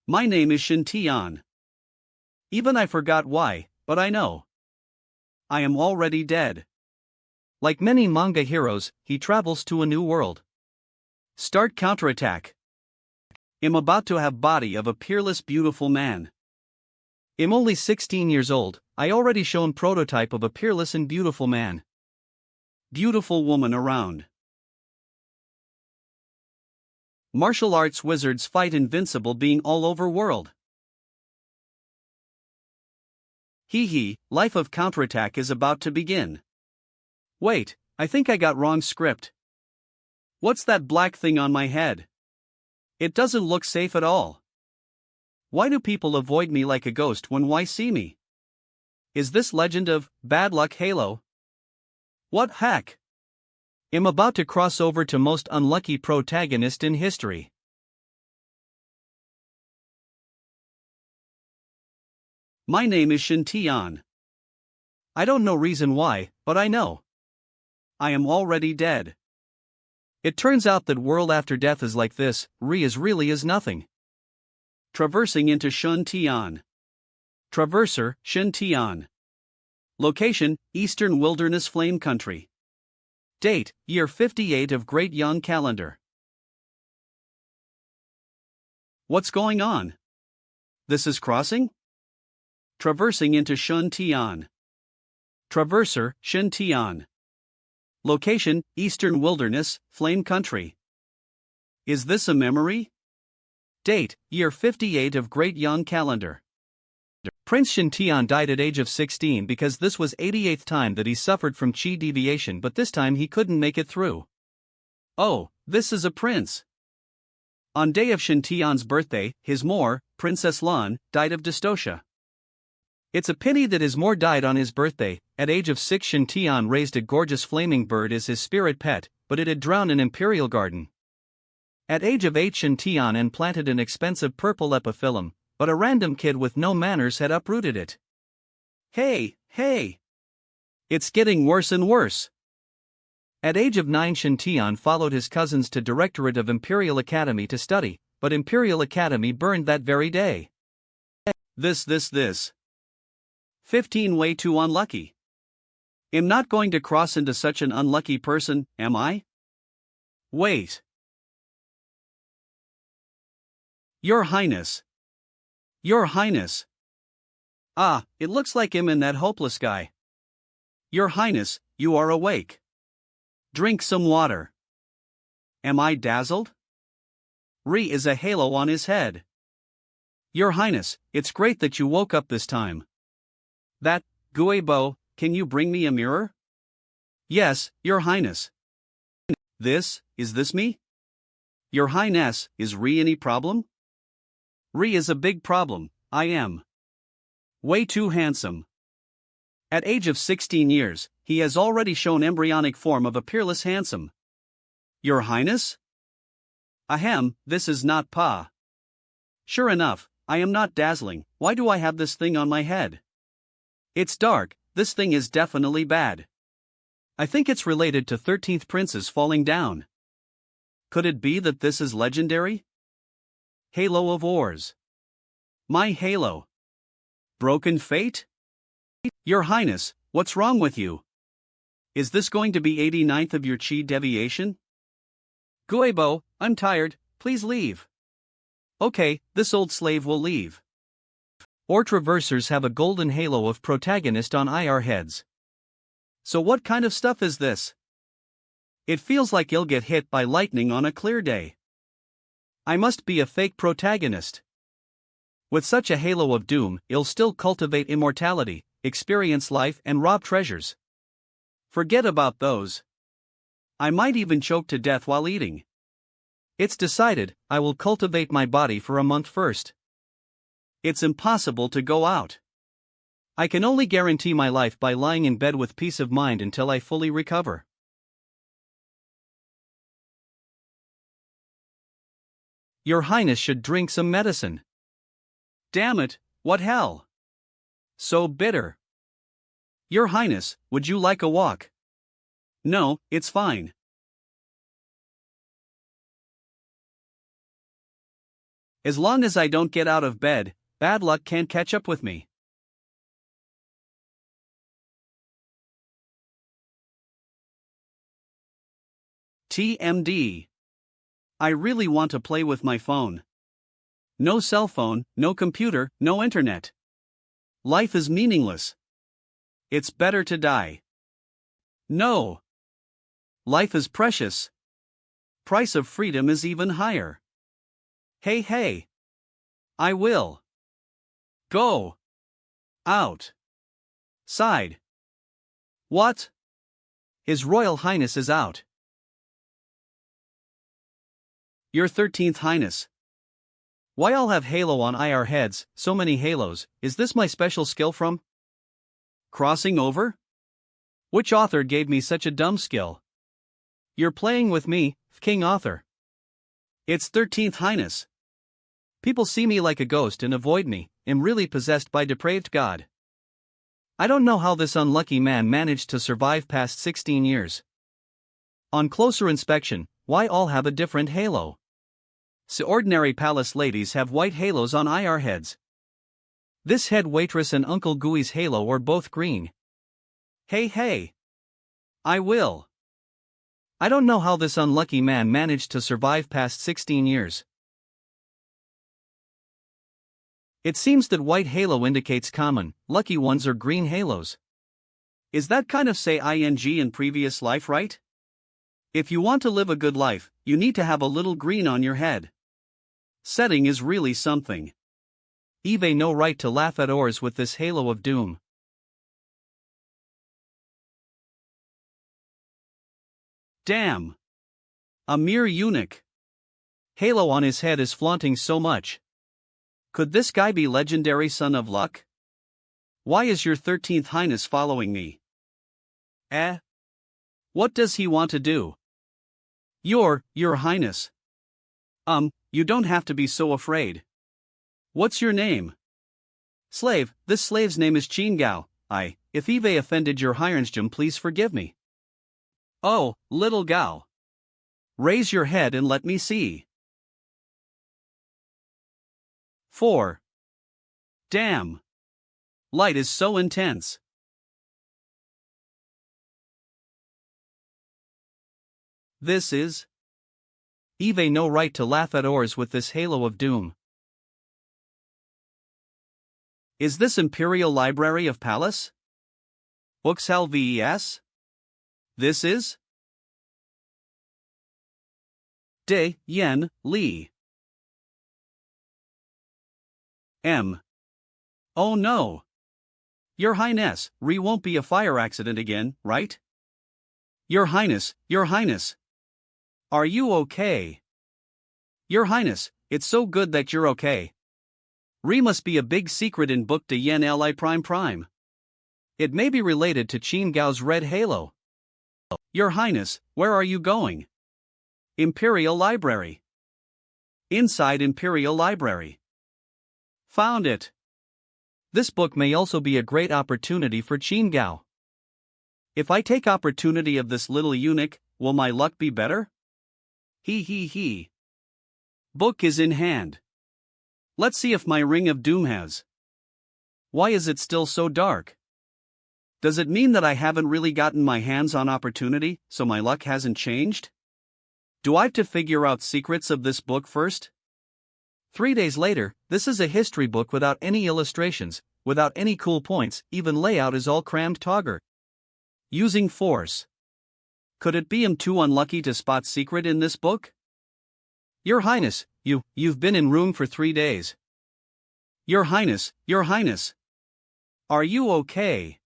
My name is Shintian. Even I forgot why, but I know. I am already dead. Like many manga heroes, he travels to a new world. Start counterattack. Am about to have body of a peerless beautiful man. Am only 16 years old, I already shown prototype of a peerless and beautiful man. Beautiful woman around. Martial arts wizards fight invincible being all over world. Hee, life of counterattack is about to begin. Wait, I think I got wrong script. What's that black thing on my head? It doesn't look safe at all. Why do people avoid me like a ghost when why see me? Is this legend of bad luck Halo? What heck? Am about to cross over to most unlucky protagonist in history. My name is Shintian. I don't know reason why, but I know. I am already dead. It turns out that world after death is like this, really is nothing. Traversing into Shintian. Traverser, Shintian. Location, Eastern Wilderness Flame Country. Date, year 58 of Great Young Calendar. What's going on? This is crossing? Traversing into Shintian. Traverser, Shintian. Location, Eastern Wilderness, Flame Country. Is this a memory? Date, year 58 of Great Young Calendar. Prince Shintian died at age of 16 because this was 88th time that he suffered from chi deviation, but this time he couldn't make it through. Oh, this is a prince. On day of Shintian's birthday, his mor, Princess Lan, died of dystocia. It's a pity that his mor died on his birthday. At age of 6 Shintian raised a gorgeous flaming bird as his spirit pet, but it had drowned in Imperial Garden. At age of 8 Shintian planted an expensive purple epiphyllum, but a random kid with no manners had uprooted it. Hey! It's getting worse and worse. At age of 9 Shintian followed his cousins to Directorate of Imperial Academy to study, but Imperial Academy burned that very day. This. 15 way too unlucky. Am not going to cross into such an unlucky person, am I? Wait. Your Highness. Your Highness. Ah, it looks like him and that hopeless guy. Your Highness, you are awake. Drink some water. Am I dazzled? Re is a halo on his head. Your Highness, it's great that you woke up this time. That, Guebo, can you bring me a mirror? Yes, Your Highness. Is this me? Your Highness, is Re any problem? Re is a big problem, I am. Way too handsome. At age of 16 years, he has already shown embryonic form of a peerless handsome. Your Highness? Ahem, this is not Pa. Sure enough, I am not dazzling. Why do I have this thing on my head? It's dark, this thing is definitely bad. I think it's related to 13th princes falling down. Could it be that this is legendary? Halo of Ors. My halo. Broken fate? Your Highness, what's wrong with you? Is this going to be 89th of your chi deviation? Guebo, I'm tired, please leave. Okay, this old slave will leave. Or traversers have a golden halo of protagonist on IR heads. So what kind of stuff is this? It feels like you'll get hit by lightning on a clear day. I must be a fake protagonist. With such a halo of doom, you'll still cultivate immortality, experience life and rob treasures. Forget about those. I might even choke to death while eating. It's decided, I will cultivate my body for a month first. It's impossible to go out. I can only guarantee my life by lying in bed with peace of mind until I fully recover. Your Highness should drink some medicine. Damn it, what hell? So bitter. Your Highness, would you like a walk? No, it's fine. As long as I don't get out of bed, bad luck can't catch up with me. TMD. I really want to play with my phone. No cell phone, no computer, no internet. Life is meaningless. It's better to die. No. Life is precious. Price of freedom is even higher. Hey, hey. I will. Go. Out. Side. What? His Royal Highness is out. Your 13th Highness. Why all have halo on IR heads, so many halos, is this my special skill from? Crossing over? Which author gave me such a dumb skill? You're playing with me, King Author. It's 13th Highness. People see me like a ghost and avoid me, am really possessed by depraved God. I don't know how this unlucky man managed to survive past 16 years. On closer inspection, why all have a different halo? So ordinary palace ladies have white halos on IR heads. This head waitress and Uncle Gooey's halo are both green. Hey, hey. I will. I don't know how this unlucky man managed to survive past 16 years. It seems that white halo indicates common, lucky ones are green halos. Is that kind of say ing in previous life, right? If you want to live a good life, you need to have a little green on your head. Setting is really something. Eve no right to laugh at ours with this halo of doom. Damn. A mere eunuch. Halo on his head is flaunting so much. Could this guy be legendary son of luck? Why is your 13th Highness following me? What does he want to do? Your Highness. You don't have to be so afraid. What's your name? Slave, this slave's name is Chingao. If Eve offended your Hirnsjum, please forgive me. Oh, little Gao. Raise your head and let me see. 4. Damn. Light is so intense. This is Eve no right to laugh at ours with this halo of doom. Is this Imperial Library of Palace? Books LVES? This is De Yen Li. M. Oh no. Your Highness, won't be a fire accident again, right? Your Highness. Are you okay? Your Highness, it's so good that you're okay. Must be a big secret in Book de Yen Li Prime. It may be related to Qin Gao's red halo. Your Highness, where are you going? Imperial Library. Inside Imperial Library. Found it. This book may also be a great opportunity for Qin Gao. If I take opportunity of this little eunuch, will my luck be better? He. Book is in hand. Let's see if my ring of doom has. Why is it still so dark? Does it mean that I haven't really gotten my hands on opportunity, so my luck hasn't changed? Do I have to figure out secrets of this book first? 3 days later, this is a history book without any illustrations, without any cool points, even layout is all crammed togger. Using force. Could it be I'm too unlucky to spot secret in this book? Your Highness, you've been in room for 3 days. Your Highness. Are you okay?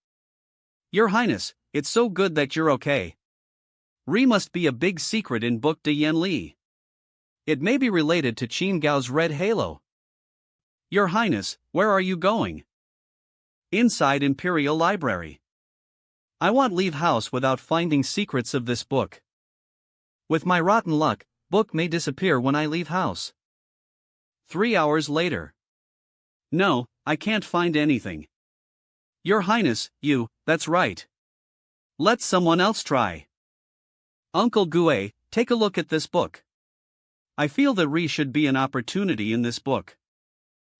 Your Highness, it's so good that you're okay. Must be a big secret in Book de Yen Li. It may be related to Qin Gao's red halo. Your Highness, where are you going? Inside Imperial Library. I won't leave house without finding secrets of this book. With my rotten luck, book may disappear when I leave house. 3 hours later. No, I can't find anything. Your Highness, that's right. Let someone else try. Uncle Gue, take a look at this book. I feel that Re should be an opportunity in this book.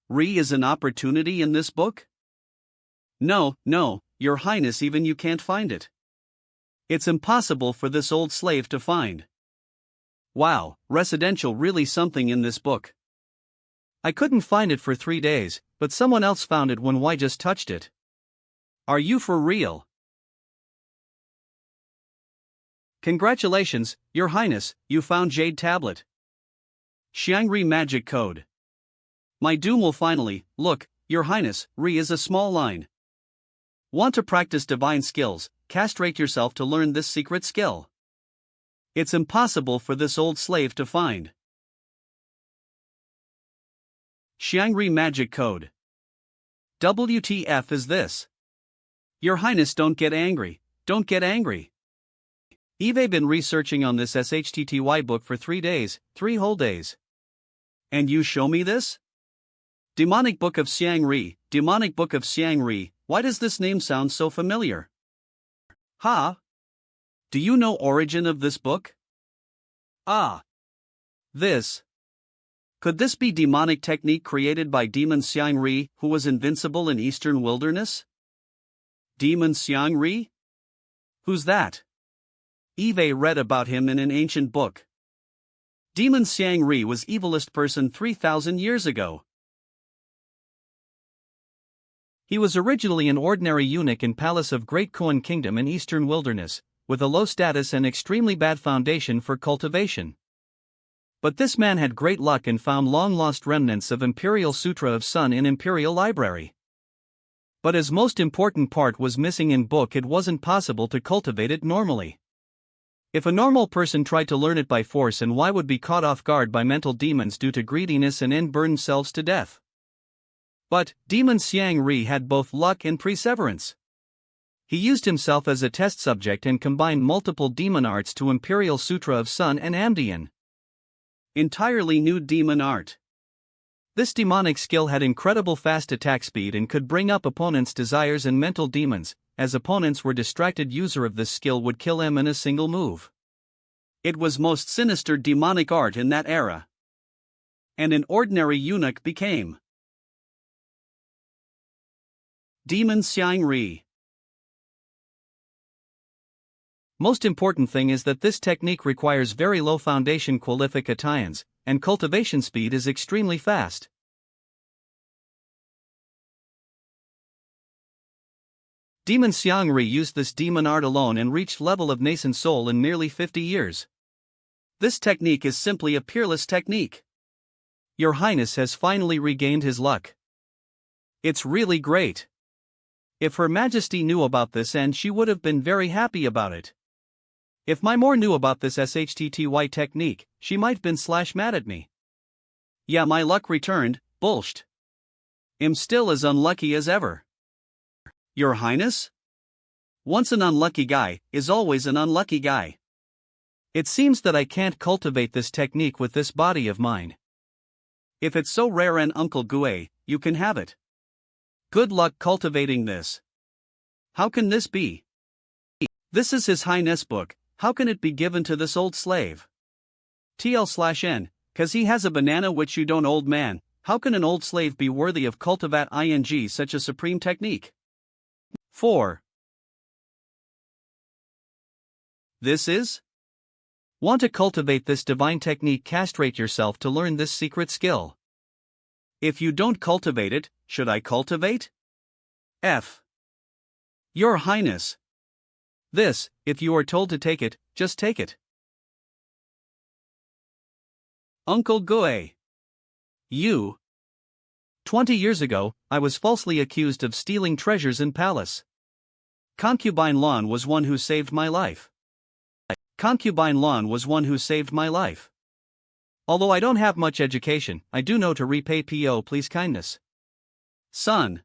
Re is an opportunity in this book? No, Your Highness, even you can't find it. It's impossible for this old slave to find. Wow, residential really something in this book. I couldn't find it for 3 days, but someone else found it when I just touched it. Are you for real? Congratulations, Your Highness, you found Jade Tablet. Xiangri Magic Code. My doom will finally, look, Your Highness, Re is a small line. Want to practice divine skills, castrate yourself to learn this secret skill. It's impossible for this old slave to find. Xiangri Magic Code. WTF is this? Your Highness, don't get angry, don't get angry. Eve been researching on this SHTTY book for 3 days, 3 whole days. And you show me this? Demonic Book of Xiangri, Demonic Book of Xiangri, why does this name sound so familiar? Ha? Do you know origin of this book? Ah. This. Could this be demonic technique created by Demon Xiangri, who was invincible in Eastern Wilderness? Demon Xiangri? Who's that? Eve read about him in an ancient book. Demon Xiangri was evilest person 3,000 years ago. He was originally an ordinary eunuch in Palace of Great Koan Kingdom in Eastern Wilderness, with a low status and extremely bad foundation for cultivation. But this man had great luck and found long-lost remnants of Imperial Sutra of Sun in Imperial Library. But his most important part was missing in book. It wasn't possible to cultivate it normally. If a normal person tried to learn it by force, and why would be caught off guard by mental demons due to greediness and burn themselves to death. But Demon Xiangri had both luck and perseverance. He used himself as a test subject and combined multiple demon arts to Imperial Sutra of Sun and Amdian. Entirely new demon art. This demonic skill had incredible fast attack speed and could bring up opponents' desires and mental demons, as opponents were distracted. User of this skill would kill him in a single move. It was most sinister demonic art in that era. And an ordinary eunuch became Demon Xiangri. Most important thing is that this technique requires very low foundation qualifications, and cultivation speed is extremely fast. Demon Xiangri used this demon art alone and reached level of nascent soul in nearly 50 years. This technique is simply a peerless technique. Your Highness has finally regained his luck. It's really great. If Her Majesty knew about this, and she would have been very happy about it. If my more knew about this SHTTY technique, she might been mad at me. Yeah, my luck returned, bullsht. I'm still as unlucky as ever. Your Highness? Once an unlucky guy, is always an unlucky guy. It seems that I can't cultivate this technique with this body of mine. If it's so rare, and Uncle Gue, you can have it. Good luck cultivating this. How can this be? This is His Highness book, how can it be given to this old slave? TL/N, cause he has a banana which you don't, old man. How can an old slave be worthy of cultivate ing such a supreme technique? 4. This is? Want to cultivate this divine technique? Castrate yourself to learn this secret skill. If you don't cultivate it, should I cultivate? F. Your Highness. This, if you are told to take it, just take it. Uncle Gue. You. 20 years ago, I was falsely accused of stealing treasures in palace. Concubine Lon was one who saved my life. Concubine Lon was one who saved my life. Although I don't have much education, I do know to repay PO please kindness. Son.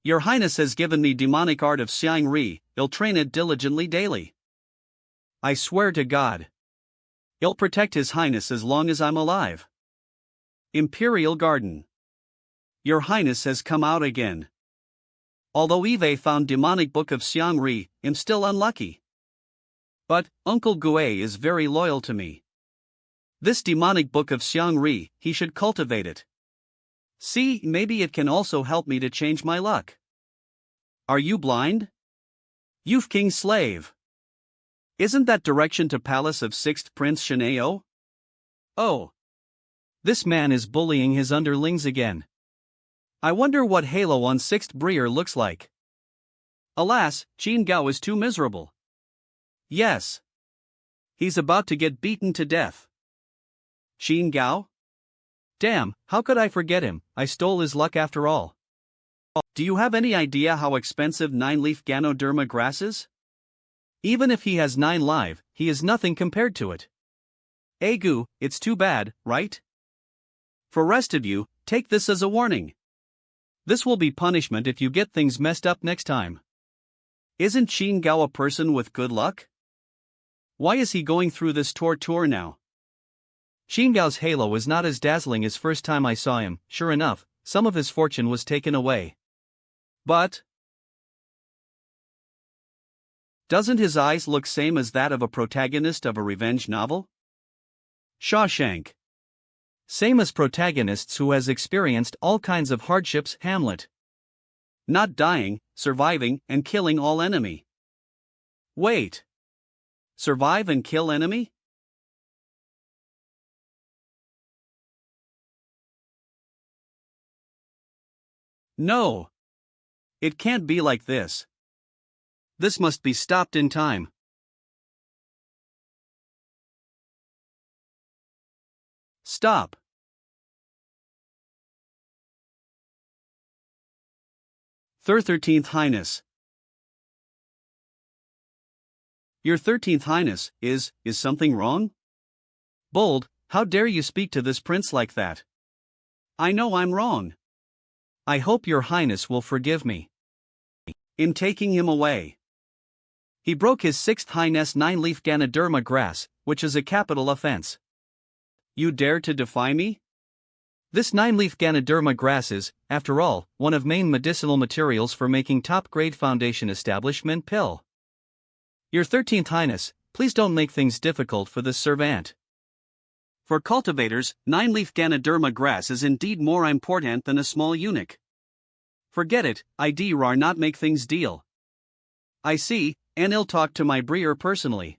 Your Highness has given me demonic art of Xiangri, I'll train it diligently daily. I swear to God. I'll protect His Highness as long as I'm alive. Imperial Garden. Your Highness has come out again. Although Eve found demonic book of Xiangri, I'm still unlucky. But, Uncle Gue is very loyal to me. This demonic book of Xiangri, he should cultivate it. See, maybe it can also help me to change my luck. Are you blind? Youth King's slave. Isn't that direction to palace of 6th Prince Shineo? Oh. This man is bullying his underlings again. I wonder what Halo on 6th Breer looks like. Alas, Qin Gao is too miserable. Yes. He's about to get beaten to death. Qin Gao? Damn, how could I forget him? I stole his luck after all. Do you have any idea how expensive 9-leaf Ganoderma grass is? Even if he has 9 live, he is nothing compared to it. Agu, it's too bad, right? For rest of you, take this as a warning. This will be punishment if you get things messed up next time. Isn't Qin Gao a person with good luck? Why is he going through this torture now? Qin Gao's halo is not as dazzling as first time I saw him. Sure enough, some of his fortune was taken away. But doesn't his eyes look same as that of a protagonist of a revenge novel? Shawshank. Same as protagonists who has experienced all kinds of hardships. Hamlet. Not dying, surviving, and killing all enemy. Wait. Survive and kill enemy? No. It can't be like this. This must be stopped in time. Stop. Their 13th Highness. Your 13th Highness, is something wrong? Bold, how dare you speak to this prince like that? I know I'm wrong. I hope your highness will forgive me. In taking him away. He broke his 6th Highness 9-leaf Ganoderma grass, which is a capital offense. You dare to defy me? This 9-leaf Ganoderma grass is, after all, one of main medicinal materials for making top-grade foundation establishment pill. Your 13th Highness, please don't make things difficult for this servant. For cultivators, 9-leaf Ganoderma grass is indeed more important than a small eunuch. Forget it, I'd not make things deal. I see, and I'll talk to my breer personally.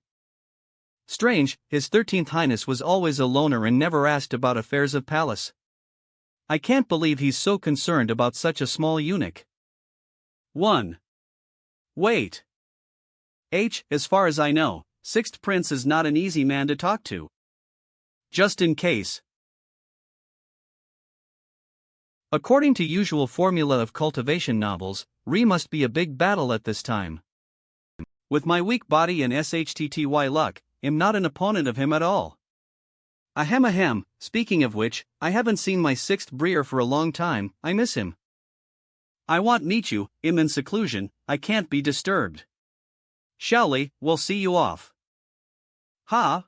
Strange, his 13th Highness was always a loner and never asked about affairs of palace. I can't believe he's so concerned about such a small eunuch. 1. Wait. As far as I know, 6th Prince is not an easy man to talk to. Just in case. According to usual formula of cultivation novels, Re must be a big battle at this time. With my weak body and shtty luck, I'm not an opponent of him at all. Ahem, speaking of which, I haven't seen my 6th breer for a long time. I miss him. I want meet you, I'm in seclusion, I can't be disturbed. Shaoli, we'll see you off. Ha?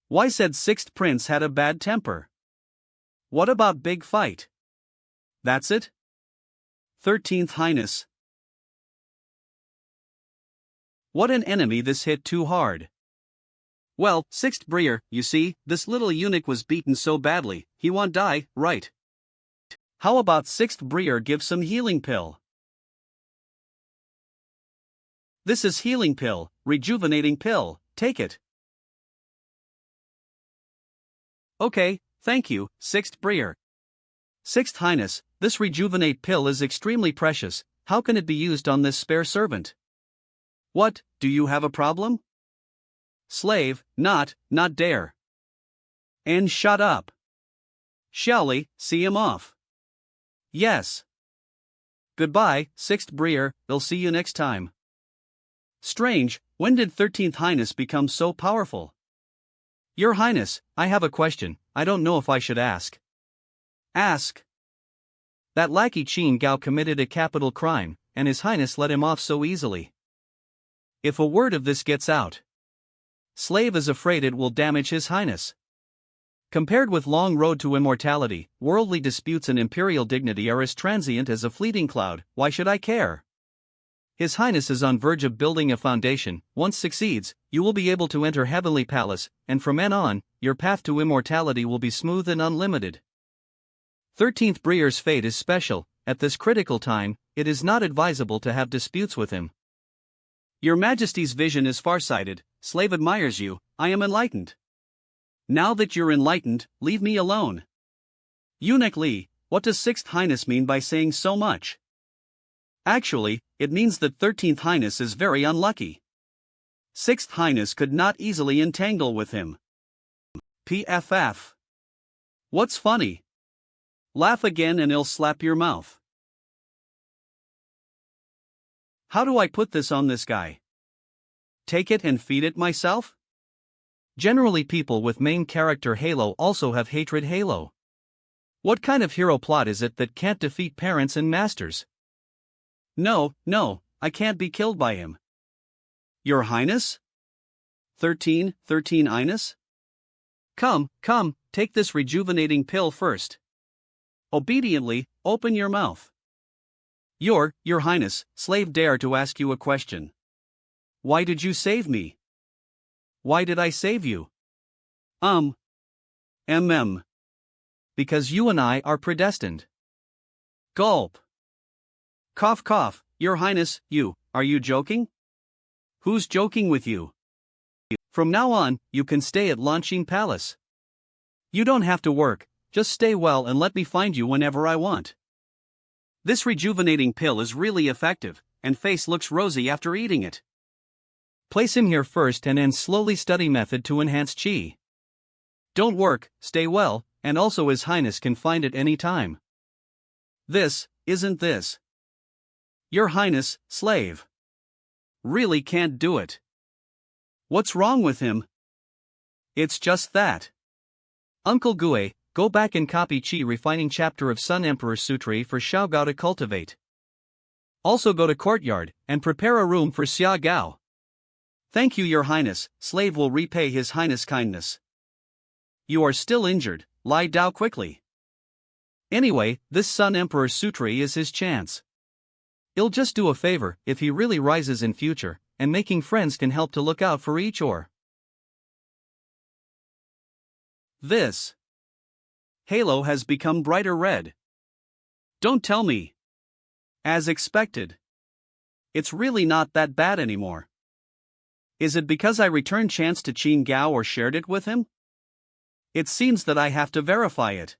Why said 6th Prince had a bad temper? What about big fight? That's it? 13th Highness. What an enemy, this hit too hard. Well, 6th Breer, you see, this little eunuch was beaten so badly, he won't die, right? How about 6th Breer give some healing pill? This is healing pill, rejuvenating pill, take it. Okay, thank you, 6th Breer. 6th Highness, this rejuvenate pill is extremely precious, how can it be used on this spare servant? What, do you have a problem? Slave, not dare. And shut up. Shaoli, see him off. Yes. Goodbye, 6th Breer, they'll see you next time. Strange, when did 13th Highness become so powerful? Your Highness, I have a question, I don't know if I should ask. Ask. That lackey Qin Gao committed a capital crime, and His Highness let him off so easily. If a word of this gets out, slave is afraid it will damage His Highness. Compared with long road to immortality, worldly disputes and imperial dignity are as transient as a fleeting cloud, why should I care? His Highness is on verge of building a foundation. Once succeeds, you will be able to enter Heavenly Palace, and from then on, your path to immortality will be smooth and unlimited. 13th Brier's fate is special. At this critical time, it is not advisable to have disputes with him. Your Majesty's vision is farsighted. Slave admires you. I am enlightened. Now that you're enlightened, leave me alone. Eunuch Li, what does 6th Highness mean by saying so much? Actually, it means that 13th Highness is very unlucky. 6th Highness could not easily entangle with him. PFF. What's funny? Laugh again and I'll slap your mouth. How do I put this on this guy? Take it and feed it myself? Generally, people with main character Halo also have hatred Halo. What kind of hero plot is it that can't defeat parents and masters? No, I can't be killed by him. Your Highness? 13 Highness? Come, take this rejuvenating pill first. Obediently, open your mouth. Your Highness, slave dare to ask you a question. Why did you save me? Why did I save you? Because you and I are predestined. Gulp. Cough, Your Highness, are you joking? Who's joking with you? From now on, you can stay at Launching Palace. You don't have to work, just stay well and let me find you whenever I want. This rejuvenating pill is really effective, and face looks rosy after eating it. Place him here first and then slowly study method to enhance chi. Don't work, stay well, and also His Highness can find it any time. Isn't this? Your Highness, slave. Really can't do it. What's wrong with him? It's just that. Uncle Gue, go back and copy Chi refining chapter of Sun Emperor Sutra for Xiao Gao to cultivate. Also go to courtyard, and prepare a room for Xia Gao. Thank you, Your Highness, slave will repay His Highness kindness. You are still injured, lie down quickly. Anyway, this Sun Emperor Sutra is his chance. He'll just do a favor if he really rises in future, and making friends can help to look out for each or. This Halo has become brighter red. Don't tell me. As expected. It's really not that bad anymore. Is it because I returned chance to Qin Gao or shared it with him? It seems that I have to verify it.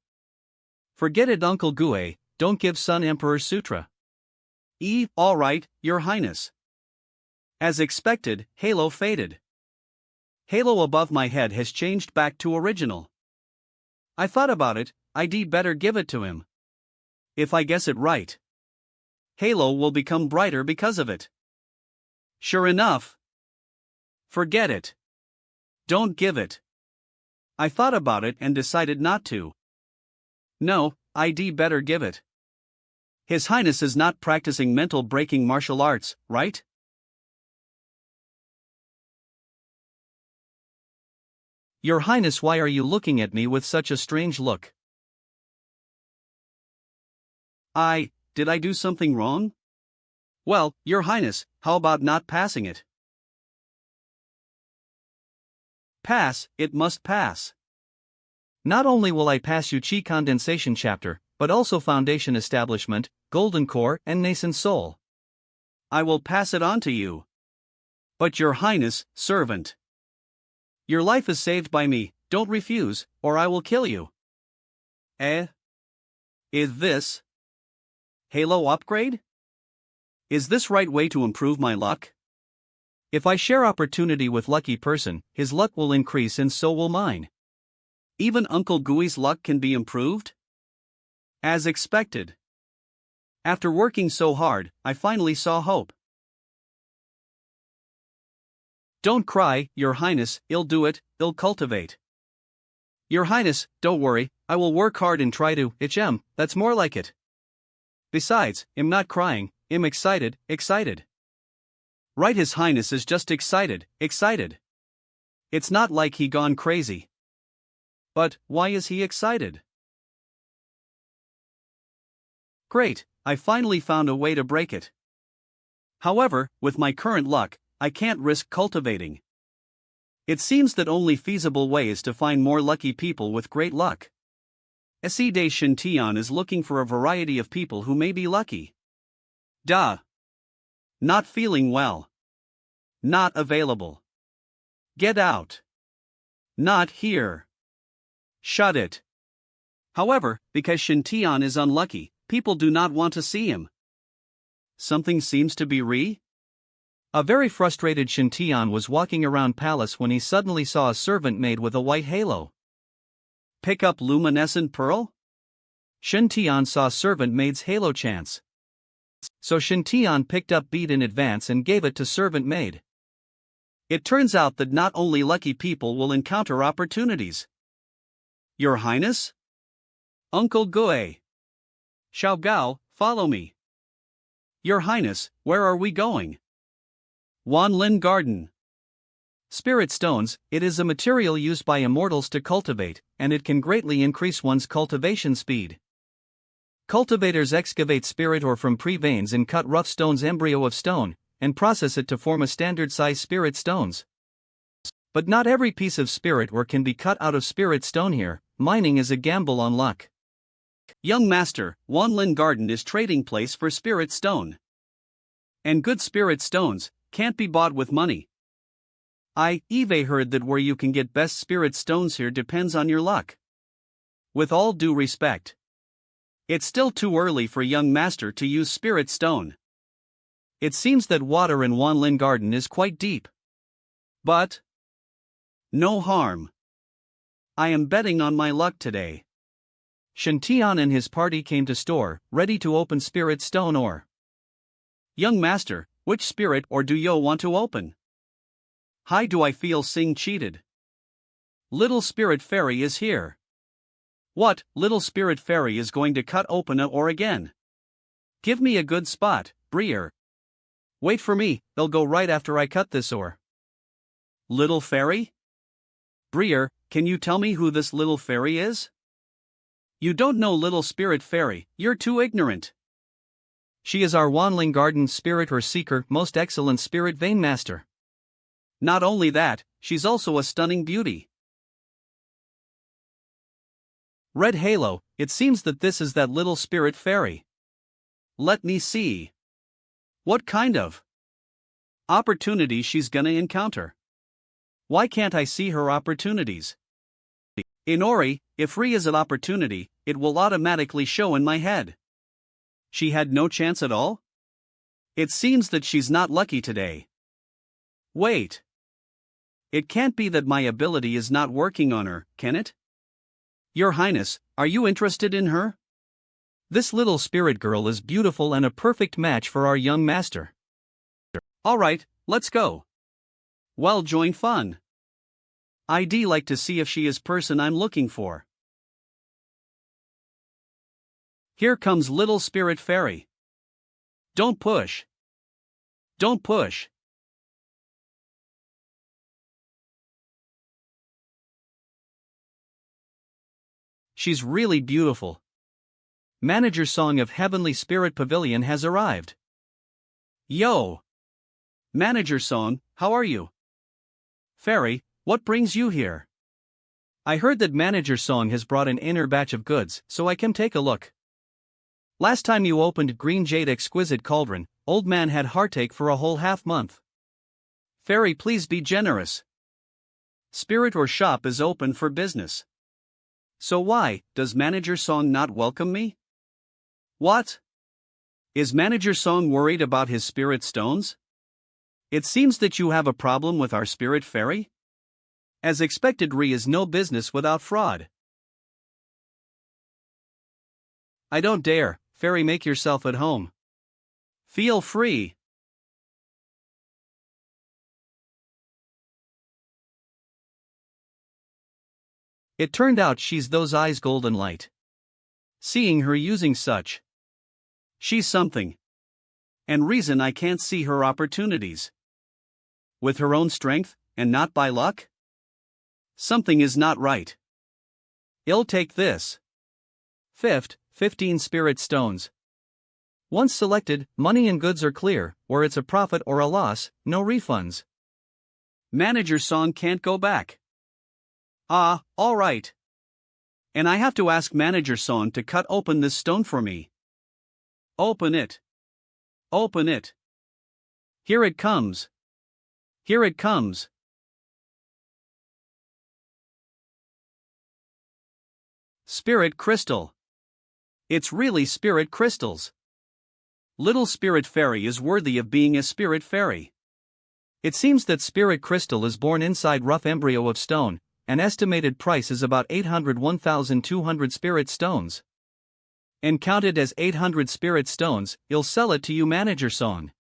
Forget it, Uncle Gue, don't give Sun Emperor Sutra. Alright, Your Highness. As expected, Halo faded. Halo above my head has changed back to original. I thought about it, I'd better give it to him. If I guess it right, Halo will become brighter because of it. Sure enough. Forget it. Don't give it. I thought about it and decided not to. No, I'd better give it. His Highness is not practicing mental breaking martial arts, right? Your Highness, why are you looking at me with such a strange look? Did I do something wrong? Well, Your Highness, how about not passing it? Pass, it must pass. Not only will I pass you Chi Condensation chapter, but also Foundation Establishment, Golden Core, and Nascent Soul. I will pass it on to you. But Your Highness, servant. Your life is saved by me, don't refuse, or I will kill you. Is this Halo upgrade? Is this right way to improve my luck? If I share opportunity with lucky person, his luck will increase and so will mine. Even Uncle Gui's luck can be improved? As expected. After working so hard, I finally saw hope. Don't cry, Your Highness, I'll do it, I'll cultivate. Your Highness, don't worry, I will work hard and try to, that's more like it. Besides, I'm not crying, I'm excited. Right, His Highness is just excited. It's not like he gone crazy. But, why is he excited? Great, I finally found a way to break it. However, with my current luck, I can't risk cultivating. It seems that only feasible way is to find more lucky people with great luck. Sede Shintian is looking for a variety of people who may be lucky. Duh. Not feeling well. Not available. Get out. Not here. Shut it. However, because Shintian is unlucky, people do not want to see him. Something seems to be A very frustrated Shintian was walking around palace when he suddenly saw a servant maid with a white halo. Pick up luminescent pearl? Shintian saw servant maid's halo chance. So Shintian picked up bead in advance and gave it to servant maid. It turns out that not only lucky people will encounter opportunities. Your Highness? Uncle Gue. Xiao Gao, follow me. Your Highness, where are we going? Wanlin Garden. Spirit stones, it is a material used by immortals to cultivate, and it can greatly increase one's cultivation speed. Cultivators excavate spirit ore from pre-veins and cut rough stone's embryo of stone, and process it to form a standard-size spirit stones. But not every piece of spirit ore can be cut out of spirit stone here. Mining is a gamble on luck. Young master, Wanlin Garden is trading place for spirit stone. And good spirit stones can't be bought with money. I've heard that where you can get best spirit stones here depends on your luck. With all due respect, it's still too early for young master to use spirit stone. It seems that water in Wanlin Garden is quite deep. But no harm. I am betting on my luck today. Shintian and his party came to store, ready to open spirit stone ore. Young master, which spirit ore do you want to open? Hi, do I feel sing cheated? Little spirit fairy is here. What, little spirit fairy is going to cut open a ore again? Give me a good spot, Brier. Wait for me, they'll go right after I cut this ore. Little fairy? Brier, can you tell me who this little fairy is? You don't know little spirit fairy, you're too ignorant. She is our Wanling Garden spirit or seeker, most excellent spirit vein master. Not only that, she's also a stunning beauty. Red halo, it seems that this is that little spirit fairy. Let me see. What kind of opportunity she's gonna encounter? Why can't I see her opportunities? In Ori, if Ri is an opportunity, it will automatically show in my head. She had no chance at all? It seems that she's not lucky today. Wait. It can't be that my ability is not working on her, can it? Your Highness, are you interested in her? This little spirit girl is beautiful and a perfect match for our young master. Alright, let's go. Well, join fun. I'd like to see if she is person I'm looking for. Here comes little spirit fairy. Don't push. Don't push. She's really beautiful. Manager Song of Heavenly Spirit Pavilion has arrived. Yo! Manager Song, how are you? Fairy, what brings you here? I heard that Manager Song has brought an inner batch of goods, so I can take a look. Last time you opened Green Jade Exquisite Cauldron, old man had heartache for a whole half month. Fairy, please be generous. Spirit or shop is open for business. So why does Manager Song not welcome me? What? Is Manager Song worried about his spirit stones? It seems that you have a problem with our spirit fairy? As expected, Ri is no business without fraud. I don't dare, fairy, make yourself at home. Feel free. It turned out she's those eyes golden light. Seeing her using such. She's something. And reason I can't see her opportunities. With her own strength, and not by luck? Something is not right. I'll take this. Fifth, 15 spirit stones. Once selected, money and goods are clear, or it's a profit or a loss, no refunds. Manager Song can't go back. Ah, alright. And I have to ask Manager Song to cut open this stone for me. Open it. Open it. Here it comes. Here it comes. Spirit crystal. It's really spirit crystals. Little spirit fairy is worthy of being a spirit fairy. It seems that spirit crystal is born inside rough embryo of stone, and estimated price is about 801,200 spirit stones. And counted as 800 spirit stones, you'll sell it to you Manager Song.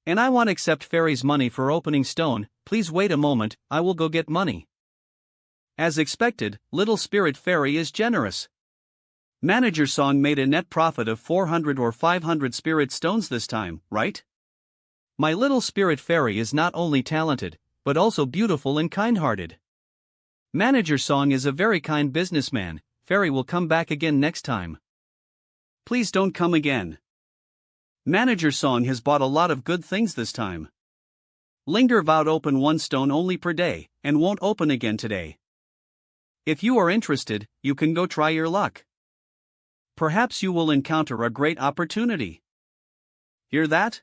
And I want accept fairy's money for opening stone, please wait a moment, I will go get money. As expected, little spirit fairy is generous. Manager Song made a net profit of 400 or 500 spirit stones this time, right? My little spirit fairy is not only talented, but also beautiful and kind-hearted. Manager Song is a very kind businessman, fairy will come back again next time. Please don't come again. Manager Song has bought a lot of good things this time. Linger vowed open one stone only per day, and won't open again today. If you are interested, you can go try your luck. Perhaps you will encounter a great opportunity. Hear that?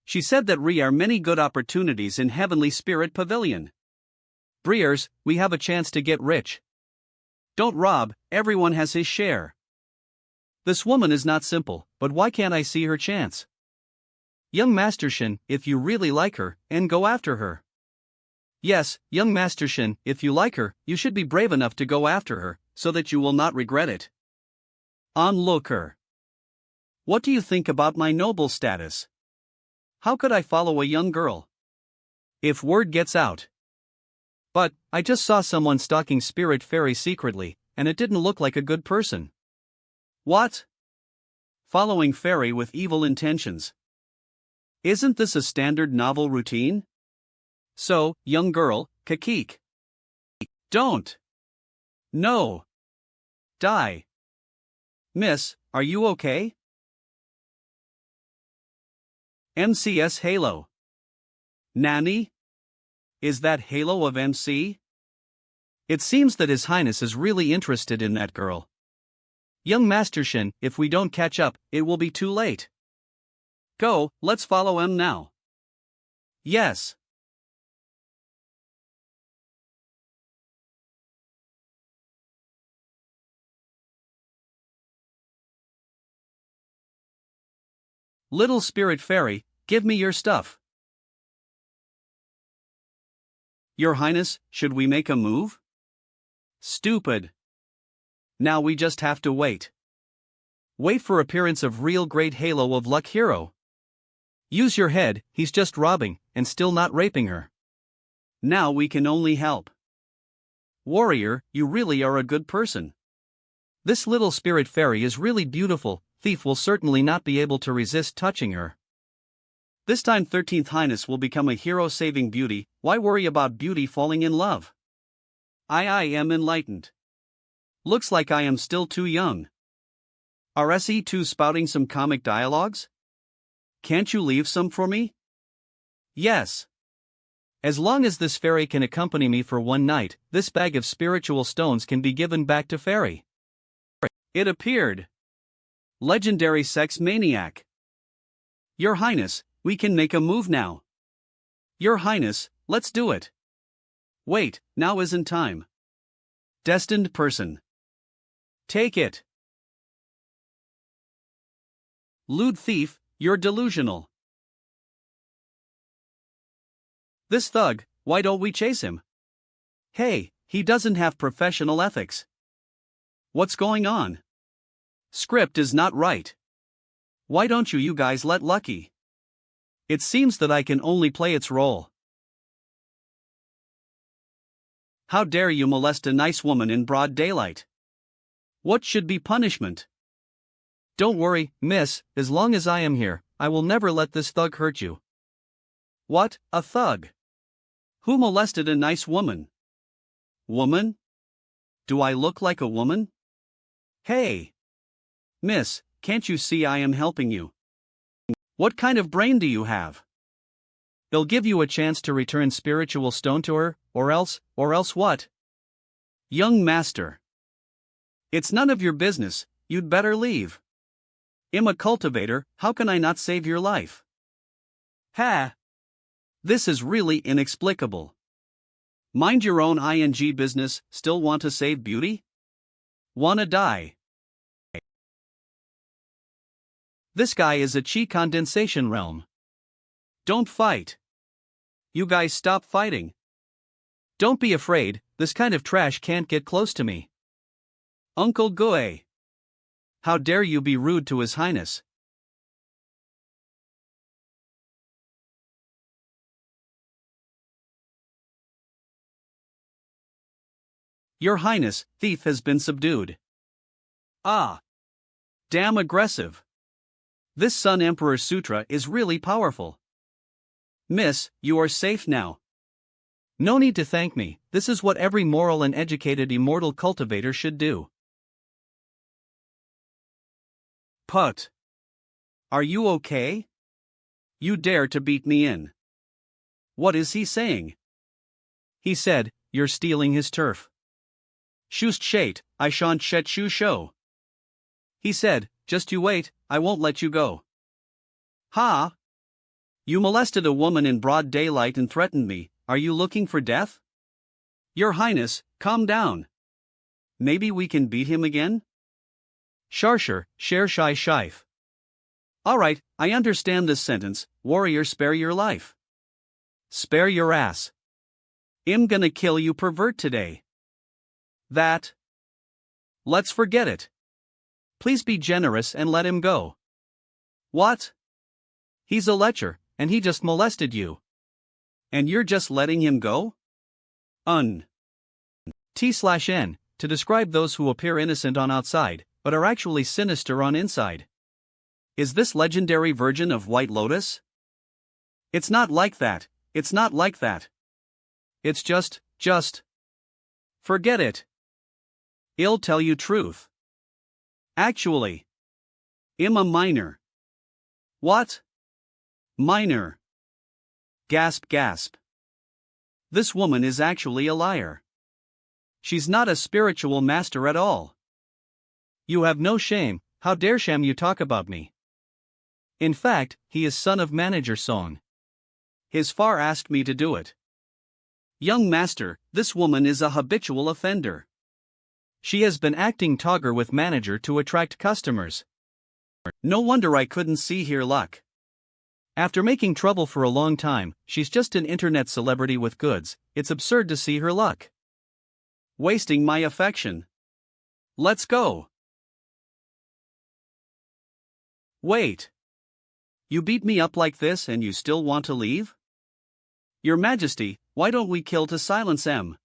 She said that there are many good opportunities in Heavenly Spirit Pavilion. Breers, we have a chance to get rich. Don't rob, everyone has his share. This woman is not simple, but why can't I see her chance? Young Mastershin, if you really like her, and go after her. Yes, young Mastershin, if you like her, you should be brave enough to go after her, so that you will not regret it. Onlooker. What do you think about my noble status? How could I follow a young girl? If word gets out. But, I just saw someone stalking Spirit Fairy secretly, and it didn't look like a good person. What? Following Fairy with evil intentions. Isn't this a standard novel routine? So, young girl, Kakik. Don't. No. Die. Miss, are you okay? MCS Halo. Nani? Is that Halo of MC? It seems that His Highness is really interested in that girl. Young Mastershin, if we don't catch up, it will be too late. Go, let's follow him now. Yes. Little Spirit Fairy, give me your stuff. Your Highness, should we make a move? Stupid. Now we just have to wait. Wait for appearance of real great Halo of Luck hero. Use your head, he's just robbing, and still not raping her. Now we can only help. Warrior, you really are a good person. This little spirit fairy is really beautiful, thief will certainly not be able to resist touching her. This time 13th Highness will become a hero saving beauty, why worry about beauty falling in love? I am enlightened. Looks like I am still too young. Are SE2 spouting some comic dialogues? Can't you leave some for me? Yes. As long as this fairy can accompany me for one night, this bag of spiritual stones can be given back to fairy. It appeared. Legendary sex maniac. Your Highness, we can make a move now. Your Highness, let's do it. Wait, now isn't time. Destined person. Take it. Lewd thief, you're delusional. This thug, why don't we chase him? Hey, he doesn't have professional ethics. What's going on? Script is not right. Why don't you guys let Lucky? It seems that I can only play its role. How dare you molest a nice woman in broad daylight? What should be punishment? Don't worry, miss, as long as I am here, I will never let this thug hurt you. What, a thug? Who molested a nice woman? Woman? Do I look like a woman? Hey! Miss, can't you see I am helping you? What kind of brain do you have? They'll give you a chance to return spiritual stone to her, or else what? Young master. It's none of your business, you'd better leave. I'm a cultivator, how can I not save your life? Ha! This is really inexplicable. Mind your own ing business, still want to save beauty? Wanna die? This guy is a chi condensation realm. Don't fight. You guys stop fighting. Don't be afraid, this kind of trash can't get close to me. Uncle Gue. How dare you be rude to His Highness? Your Highness, thief has been subdued. Ah. Damn aggressive. This Sun Emperor Sutra is really powerful. Miss, you are safe now. No need to thank me, this is what every moral and educated immortal cultivator should do. Put. Are you okay? You dare to beat me in. What is he saying? He said, you're stealing his turf. Shust shate, I shan't shet shu show. He said, just you wait, I won't let you go. Ha! You molested a woman in broad daylight and threatened me, are you looking for death? Your Highness, calm down. Maybe we can beat him again? Sharsher, share shy shife. Alright, I understand this sentence, warrior spare your life. Spare your ass. I'm gonna kill you pervert today. That. Let's forget it. Please be generous and let him go. What? He's a lecher, and he just molested you. And you're just letting him go? T/N, to describe those who appear innocent on outside, but are actually sinister on inside. Is this legendary version of White Lotus? It's not like that, it's not like that. It's just. Forget it. I'll tell you truth. Actually. I'm a minor. What? Minor. Gasp gasp. This woman is actually a liar. She's not a spiritual master at all. You have no shame, how dare sham you talk about me? In fact, he is son of Manager Song. His far asked me to do it. Young master, this woman is a habitual offender. She has been acting togger with manager to attract customers. No wonder I couldn't see her luck. After making trouble for a long time, she's just an internet celebrity with goods, it's absurd to see her luck. Wasting my affection. Let's go. Wait. You beat me up like this and you still want to leave? Your Majesty, why don't we kill to silence him?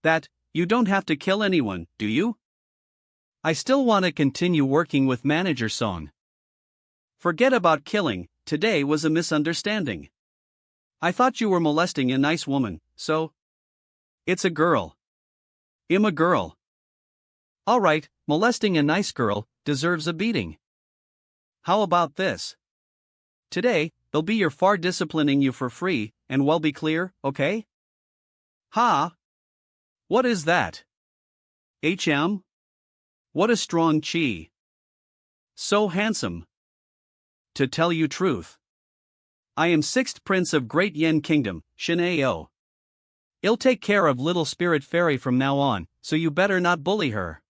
That, you don't have to kill anyone, do you? I still want to continue working with Manager Song. Forget about killing, today was a misunderstanding. I thought you were molesting a nice woman, so. It's a girl. I'm a girl. Alright, molesting a nice girl deserves a beating. How about this? Today, they'll be your far disciplining you for free, and well be clear, okay? Ha! What is that? HM? What a strong chi. So handsome. To tell you truth. I am 6th Prince of Great Yen Kingdom, Shin-Ao. I'll take care of little spirit fairy from now on, so you better not bully her.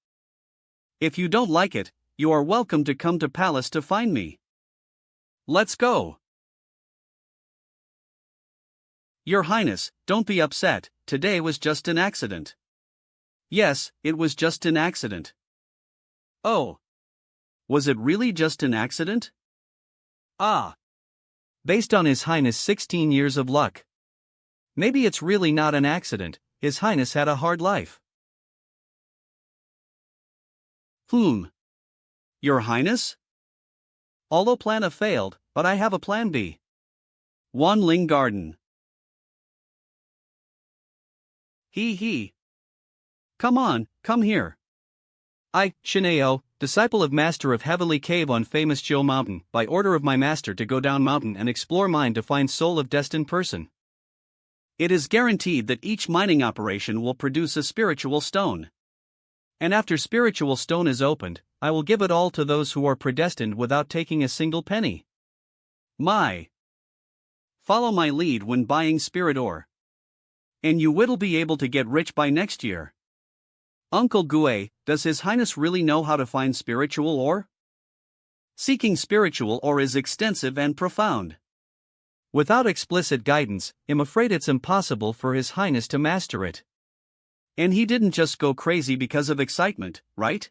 If you don't like it, you are welcome to come to palace to find me. Let's go. Your Highness, don't be upset, today was just an accident. Yes, it was just an accident. Oh. Was it really just an accident? Ah. Based on His Highness' 16 years of luck. Maybe it's really not an accident, His Highness had a hard life. Your Highness? Although plan A failed, but I have a plan B. Wanling Garden. He. Come on, come here. I, Shineo, disciple of Master of Heavenly Cave on famous Chill Mountain, by order of my master to go down mountain and explore mine to find soul of destined person. It is guaranteed that each mining operation will produce a spiritual stone. And after spiritual stone is opened, I will give it all to those who are predestined without taking a single penny. Follow my lead when buying spirit ore. And you will be able to get rich by next year. Uncle Gue, does His Highness really know how to find spiritual ore? Seeking spiritual ore is extensive and profound. Without explicit guidance, I'm afraid it's impossible for His Highness to master it. And he didn't just go crazy because of excitement, right?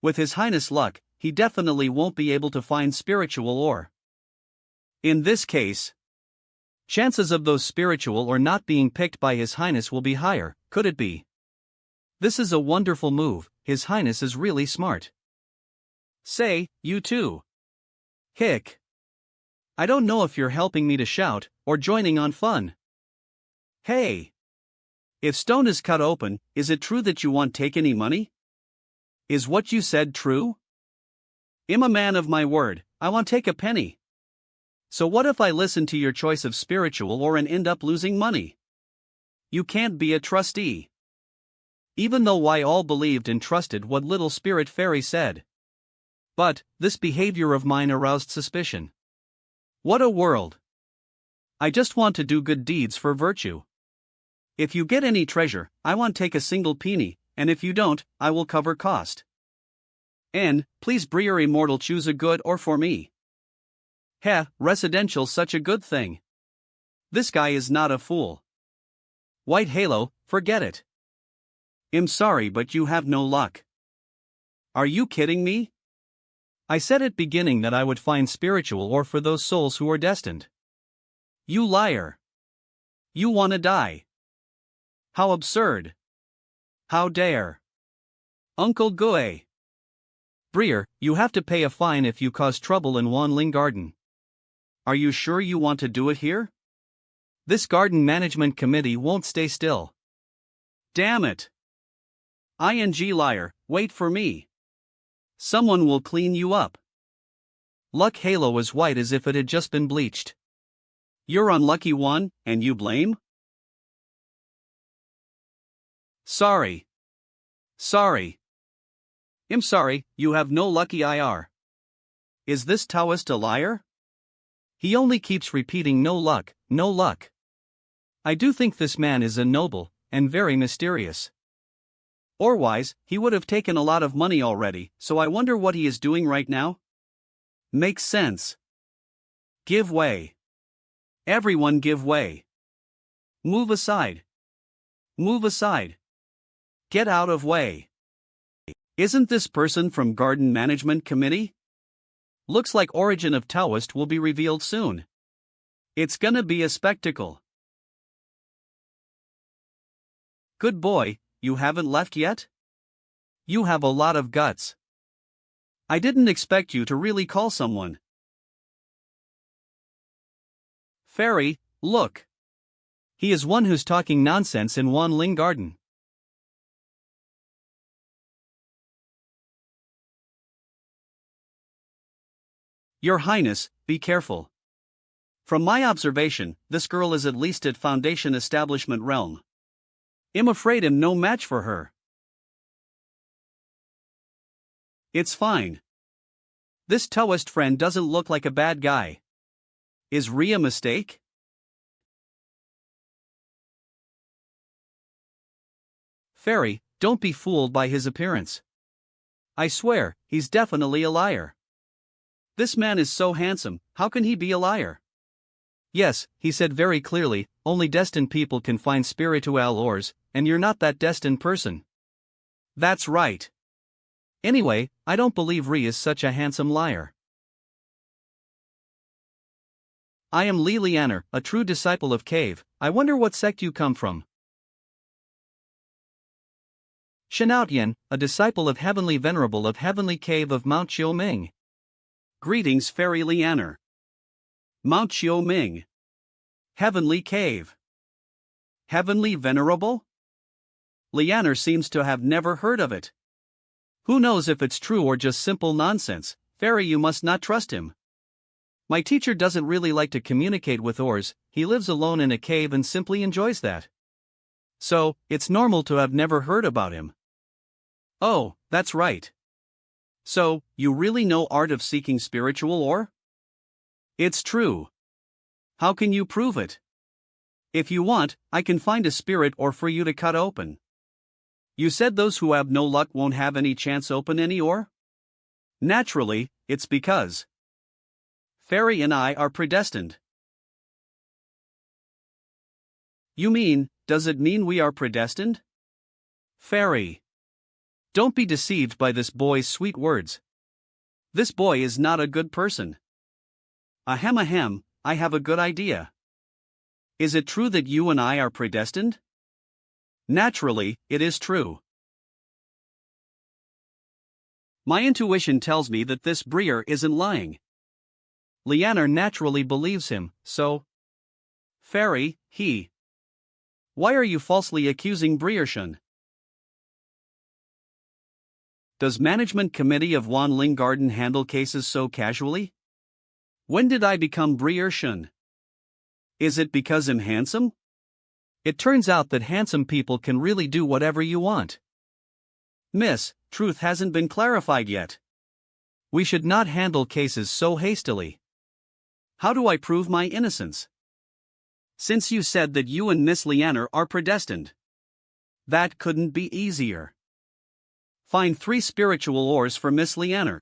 With His Highness' luck, he definitely won't be able to find spiritual ore. In this case, chances of those spiritual ore not being picked by His Highness will be higher, could it be? This is a wonderful move, His Highness is really smart. Say, you too. Hick. I don't know if you're helping me to shout, or joining on fun. Hey. If stone is cut open, is it true that you won't take any money? Is what you said true? I'm a man of my word, I won't take a penny. So what if I listen to your choice of spiritual ore and end up losing money? You can't be a trustee. Even though I all believed and trusted what little spirit fairy said. But, this behavior of mine aroused suspicion. What a world! I just want to do good deeds for virtue. If you get any treasure, I won't take a single penny, and if you don't, I will cover cost. And, please Breer Immortal choose a good or for me. Heh, residential such a good thing. This guy is not a fool. White Halo, forget it. I'm sorry but you have no luck. Are you kidding me? I said at beginning that I would find spiritual ore for those souls who are destined. You liar. You wanna die. How absurd. How dare. Uncle Gue. Breer, you have to pay a fine if you cause trouble in Wanling Garden. Are you sure you want to do it here? This garden management committee won't stay still. Damn it. ING liar, wait for me. Someone will clean you up. Luck Halo as white as if it had just been bleached. You're unlucky one, and you blame? Sorry. I'm sorry, you have no lucky IR. Is this Taoist a liar? He only keeps repeating no luck, no luck. I do think this man is a noble, and very mysterious. Otherwise, he would have taken a lot of money already, so I wonder what he is doing right now? Makes sense. Give way. Everyone give way. Move aside. Move aside. Get out of way. Isn't this person from Garden Management Committee? Looks like origin of Taoist will be revealed soon. It's gonna be a spectacle. Good boy, you haven't left yet? You have a lot of guts. I didn't expect you to really call someone. Fairy, look. He is one who's talking nonsense in Wanling Garden. Your Highness, be careful. From my observation, this girl is at least at Foundation Establishment realm. I'm afraid I'm no match for her. It's fine. This Taoist friend doesn't look like a bad guy. Is Rhea a mistake? Fairy, don't be fooled by his appearance. I swear, he's definitely a liar. This man is so handsome, how can he be a liar? Yes, he said very clearly, only destined people can find spiritual ores, and you're not that destined person. That's right. Anyway, I don't believe Rhea is such a handsome liar. I am Li Lianer, a true disciple of Cave. I wonder what sect you come from. Shanaotian, a disciple of Heavenly Venerable of Heavenly Cave of Mount Xiaoming. Greetings Fairy Lianer. Mount Xiaoming. Heavenly Cave. Heavenly Venerable? Lianer seems to have never heard of it. Who knows if it's true or just simple nonsense? Fairy, you must not trust him. My teacher doesn't really like to communicate with ores, he lives alone in a cave and simply enjoys that. So, it's normal to have never heard about him. Oh, that's right. So, you really know art of seeking spiritual ore? It's true. How can you prove it? If you want, I can find a spirit ore for you to cut open. You said those who have no luck won't have any chance open any ore? Naturally, it's because Fairy and I are predestined. You mean, does it mean we are predestined? Fairy. Don't be deceived by this boy's sweet words. This boy is not a good person. Ahem, I have a good idea. Is it true that you and I are predestined? Naturally, it is true. My intuition tells me that this Briar isn't lying. Leaner naturally believes him, so. Fairy, he. Why are you falsely accusing Briar-shun? Does management committee of Wanling Garden handle cases so casually? When did I become Briar-shun? Is it because I'm handsome? It turns out that handsome people can really do whatever you want. Miss, truth hasn't been clarified yet. We should not handle cases so hastily. How do I prove my innocence? Since you said that you and Miss Leaner are predestined. That couldn't be easier. Find 3 spiritual ores for Miss Leaner.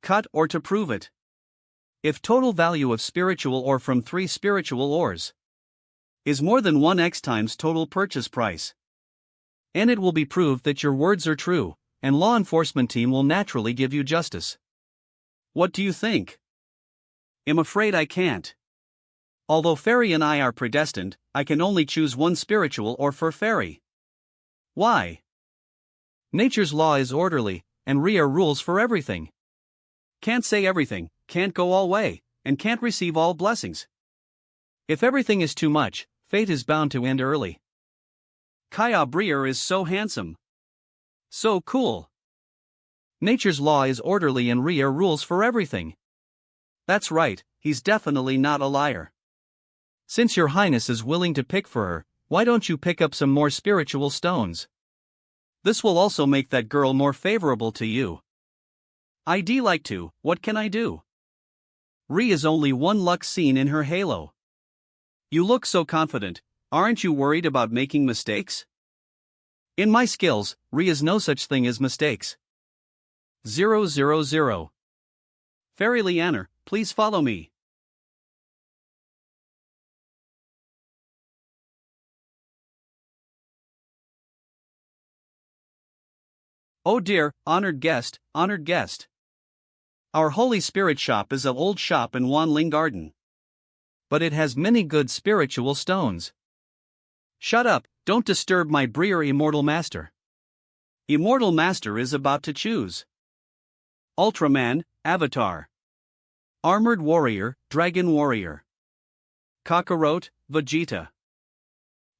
Cut or to prove it. If total value of spiritual ore from 3 spiritual ores is more than 1x times total purchase price, and it will be proved that your words are true, and law enforcement team will naturally give you justice. What do you think? I'm afraid I can't. Although Fairy and I are predestined, I can only choose 1 spiritual ore for Fairy. Why? Nature's law is orderly, and Rhea rules for everything. Can't say everything, can't go all way, and can't receive all blessings. If everything is too much, fate is bound to end early. Kaya Briar is so handsome. So cool. Nature's law is orderly and Rhea rules for everything. That's right, he's definitely not a liar. Since your highness is willing to pick for her, why don't you pick up some more spiritual stones? This will also make that girl more favorable to you. I'd like to, what can I do? Rhea is only 1 luck scene in her halo. You look so confident, aren't you worried about making mistakes? In my skills, Rhea's no such thing as mistakes. 000. Fairy Leaner, please follow me. Oh dear, honored guest, honored guest. Our Holy Spirit shop is an old shop in Wanling Garden. But it has many good spiritual stones. Shut up, don't disturb my Briar Immortal Master. Immortal Master is about to choose. Ultraman, Avatar. Armored Warrior, Dragon Warrior. Kakarot, Vegeta.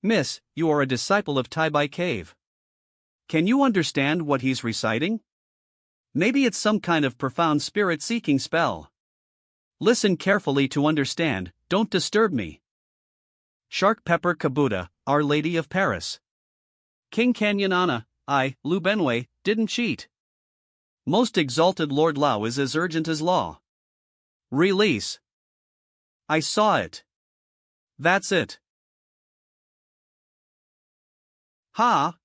Miss, you are a disciple of Taibai Cave. Can you understand what he's reciting? Maybe it's some kind of profound spirit-seeking spell. Listen carefully to understand, don't disturb me. Shark Pepper Kabuta, Our Lady of Paris. King Canyon Anna, Lu Benwei, didn't cheat. Most exalted Lord Lao is as urgent as law. Release. I saw it. That's it. Ha!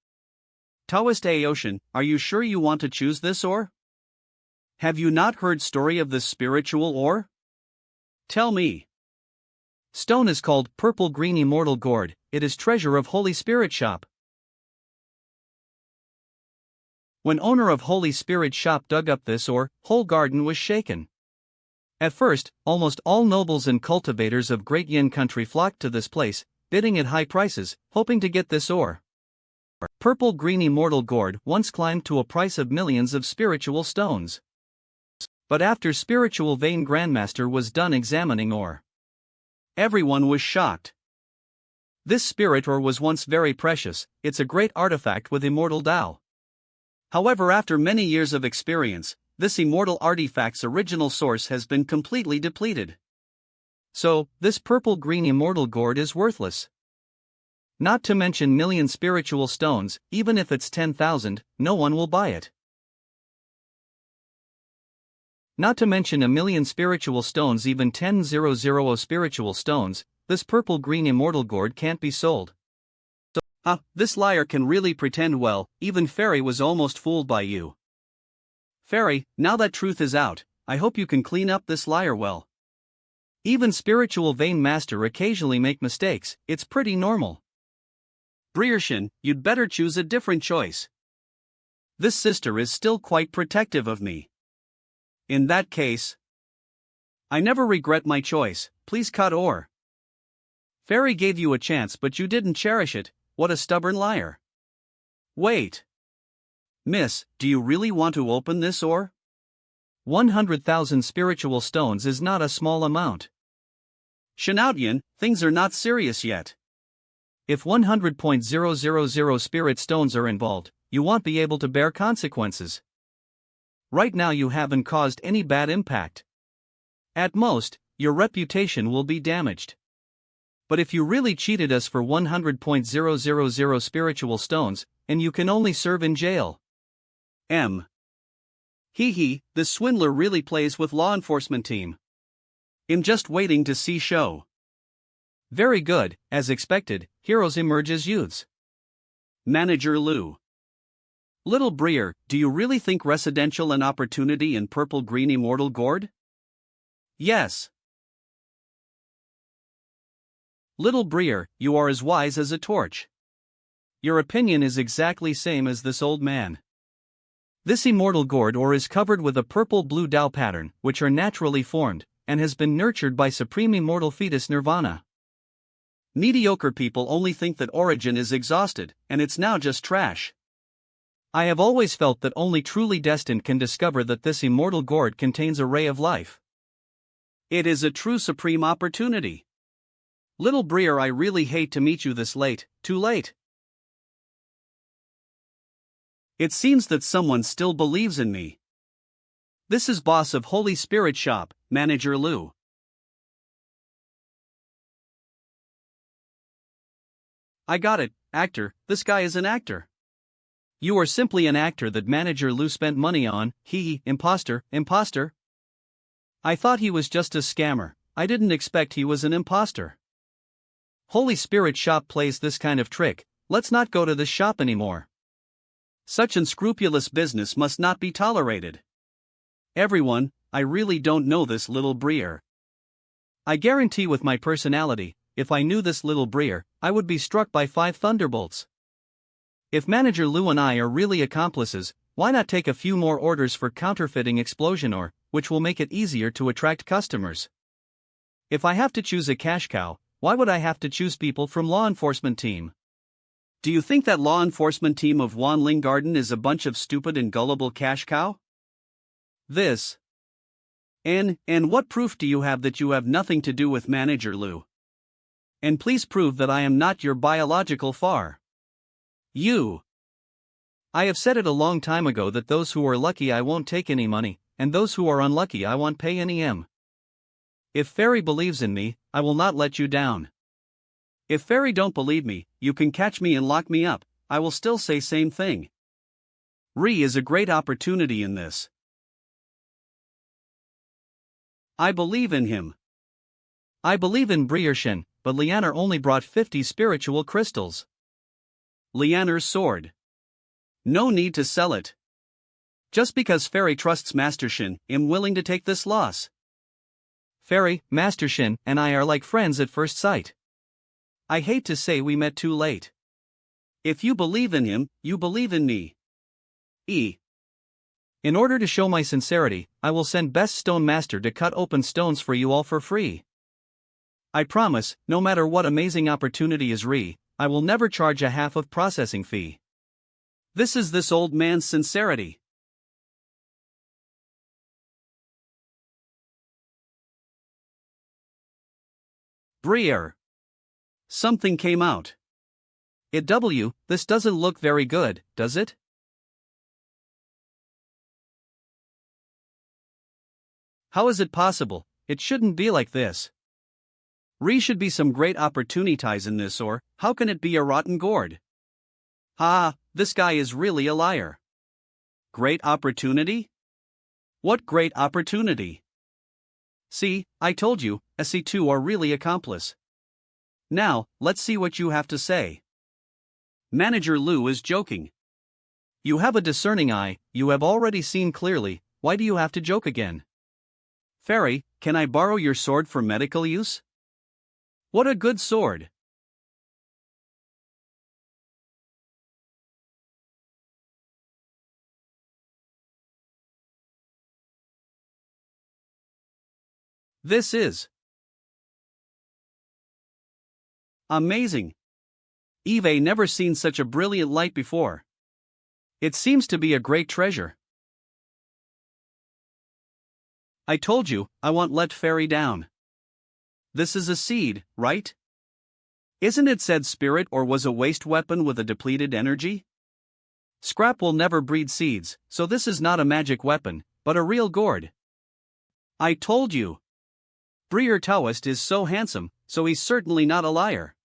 Taoist Aoshin, are you sure you want to choose this ore? Have you not heard story of this spiritual ore? Tell me. Stone is called Purple Green Immortal Gourd, it is treasure of Holy Spirit shop. When owner of Holy Spirit shop dug up this ore, whole garden was shaken. At first, almost all nobles and cultivators of Great Yin country flocked to this place, bidding at high prices, hoping to get this ore. Purple Green Immortal Gourd once climbed to a price of millions of spiritual stones. But after Spiritual Vein Grandmaster was done examining ore, everyone was shocked. This spirit ore was once very precious, it's a great artifact with immortal Tao. However, after many years of experience, this immortal artifact's original source has been completely depleted. So, this purple-green immortal gourd is worthless. Not to mention million spiritual stones, even if it's 10,000, no one will buy it. Not to mention a million spiritual stones, even 10,000 spiritual stones, this purple-green immortal gourd can't be sold. So, this liar can really pretend well, even Fairy was almost fooled by you. Fairy, now that truth is out, I hope you can clean up this liar well. Even spiritual vain master occasionally make mistakes, it's pretty normal. Briershin, you'd better choose a different choice. This sister is still quite protective of me. In that case, I never regret my choice, please cut or. Fairy gave you a chance but you didn't cherish it, what a stubborn liar. Wait. Miss, do you really want to open this or? 100,000 spiritual stones is not a small amount. Shinoutian, things are not serious yet. If 100,000 spirit stones are involved, you won't be able to bear consequences. Right now you haven't caused any bad impact. At most, your reputation will be damaged. But if you really cheated us for 100,000 spiritual stones, and you can only serve in jail. Hee, this swindler really plays with law enforcement team. I'm just waiting to see show. Very good, as expected, heroes emerge as youths. Manager Lou. Little Brier, do you really think residential an opportunity in purple-green immortal gourd? Yes. Little Brier, you are as wise as a torch. Your opinion is exactly same as this old man. This immortal gourd ore is covered with a purple-blue Dao pattern, which are naturally formed, and has been nurtured by supreme immortal fetus Nirvana. Mediocre people only think that origin is exhausted, and it's now just trash. I have always felt that only truly destined can discover that this immortal gourd contains a ray of life. It is a true supreme opportunity. Little Brier, I really hate to meet you this late, too late. It seems that someone still believes in me. This is boss of Holy Spirit Shop, Manager Lou. I got it, actor, this guy is an actor. You are simply an actor that Manager Lou spent money on, imposter. I thought he was just a scammer, I didn't expect he was an imposter. Holy Spirit Shop plays this kind of trick, let's not go to this shop anymore. Such unscrupulous business must not be tolerated. Everyone, I really don't know this little Brier. I guarantee with my personality, if I knew this little Brier, I would be struck by 5 thunderbolts. If Manager Lou and I are really accomplices, why not take a few more orders for counterfeiting explosion ore, which will make it easier to attract customers? If I have to choose a cash cow, why would I have to choose people from law enforcement team? Do you think that law enforcement team of Wanling Garden is a bunch of stupid and gullible cash cow? This. And what proof do you have that you have nothing to do with Manager Lou? And please prove that I am not your biological far. You. I have said it a long time ago that those who are lucky I won't take any money, and those who are unlucky I won't pay any M. If Fairy believes in me, I will not let you down. If Fairy don't believe me, you can catch me and lock me up, I will still say same thing. Re is a great opportunity in this. I believe in him. I believe in Briershin, but Lianer only brought 50 spiritual crystals. Lianer's sword. No need to sell it. Just because Fairy trusts Master Shin, I'm willing to take this loss. Fairy, Master Shin, and I are like friends at first sight. I hate to say we met too late. If you believe in him, you believe in me. In order to show my sincerity, I will send Best Stone Master to cut open stones for you all for free. I promise, no matter what amazing opportunity is I will never charge a half of processing fee. This is this old man's sincerity. Brier. Something came out. This doesn't look very good, does it? How is it possible? It shouldn't be like this. Should be some great opportunities in this, or how can it be a rotten gourd? This guy is really a liar. Great opportunity? What great opportunity? See, I told you, SC2 are really accomplice. Now, let's see what you have to say. Manager Lu is joking. You have a discerning eye, you have already seen clearly, why do you have to joke again? Fairy, can I borrow your sword for medical use? What a good sword! This is amazing. Eve never seen such a brilliant light before. It seems to be a great treasure. I told you, I won't let Fairy down. This is a seed, right? Isn't it said spirit or was a waste weapon with a depleted energy? Scrap will never breed seeds, so this is not a magic weapon, but a real gourd. I told you. Briar Taoist is so handsome, so he's certainly not a liar.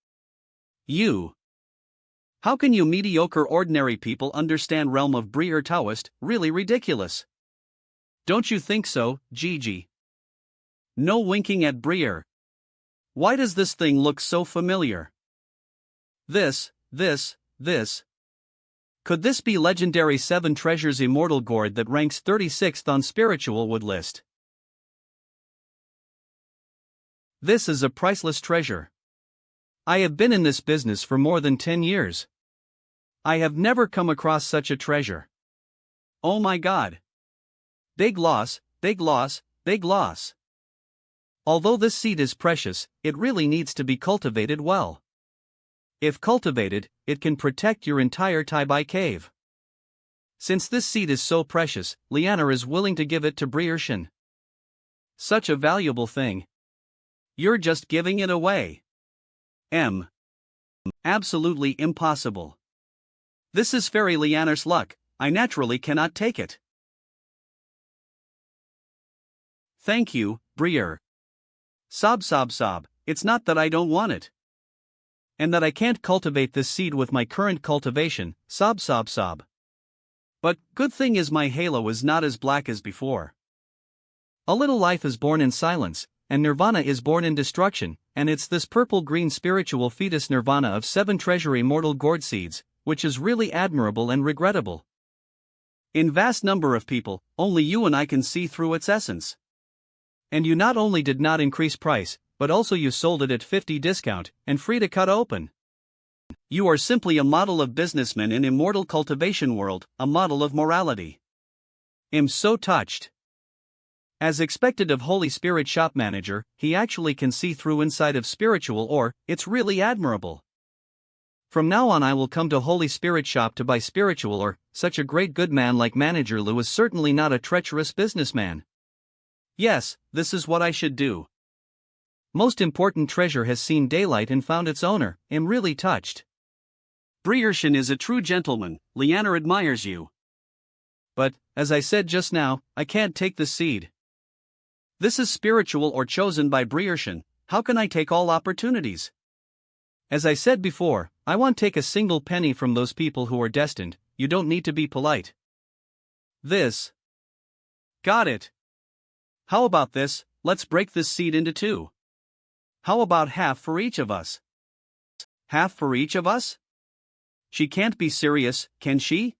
You. How can you mediocre ordinary people understand realm of Briar Taoist? Really ridiculous. Don't you think so, Gigi? No winking at Briar. Why does this thing look so familiar? This. Could this be legendary 7 treasures immortal gourd that ranks 36th on spiritual wood list? This is a priceless treasure. I have been in this business for more than 10 years. I have never come across such a treasure. Oh my god. Big loss, big loss, big loss. Although this seed is precious, it really needs to be cultivated well. If cultivated, it can protect your entire Taibai cave. Since this seed is so precious, Liana is willing to give it to Briershin. Such a valuable thing. You're just giving it away. Absolutely impossible. This is Fairy Liana's luck, I naturally cannot take it. Thank you, Briar. Sob, it's not that I don't want it. And that I can't cultivate this seed with my current cultivation, sob. But, good thing is my halo is not as black as before. A little life is born in silence, and nirvana is born in destruction, and it's this purple-green spiritual fetus nirvana of 7 treasure immortal gourd seeds, which is really admirable and regrettable. In vast number of people, only you and I can see through its essence. And you not only did not increase price, but also you sold it at 50 discount, and free to cut open. You are simply a model of businessman in immortal cultivation world, a model of morality. Am so touched. As expected of Holy Spirit shop manager, he actually can see through inside of spiritual ore, it's really admirable. From now on I will come to Holy Spirit shop to buy spiritual ore, such a great good man like manager Lou is certainly not a treacherous businessman. Yes, this is what I should do. Most important treasure has seen daylight and found its owner, am really touched. Briershin is a true gentleman, Liana admires you. But, as I said just now, I can't take the seed. This is spiritual or chosen by Briershin, how can I take all opportunities? As I said before, I won't take a single penny from those people who are destined, you don't need to be polite. This. Got it. How about this, let's break this seed into 2. How about half for each of us? Half for each of us? She can't be serious, can she?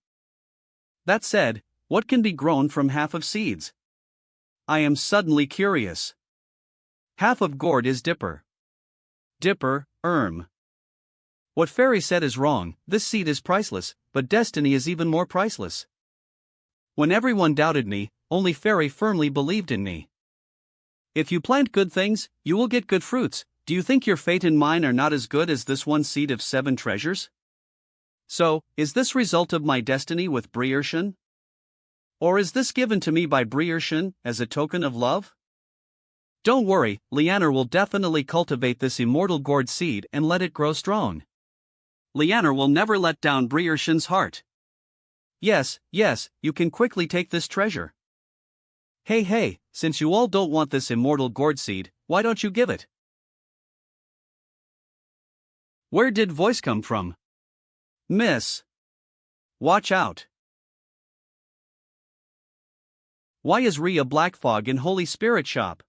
That said, what can be grown from half of seeds? I am suddenly curious. Half of gourd is dipper. What Fairy said is wrong, this seed is priceless, but destiny is even more priceless. When everyone doubted me, only Fairy firmly believed in me. If you plant good things, you will get good fruits. Do you think your fate and mine are not as good as this one seed of 7 treasures? So, is this result of my destiny with Briershin? Or is this given to me by Briershin as a token of love? Don't worry, Liana will definitely cultivate this immortal gourd seed and let it grow strong. Liana will never let down Briershin's heart. Yes, you can quickly take this treasure. Hey, since you all don't want this immortal gourd seed, why don't you give it? Where did voice come from? Miss. Watch out. Why is Re a black fog in Holy Spirit shop?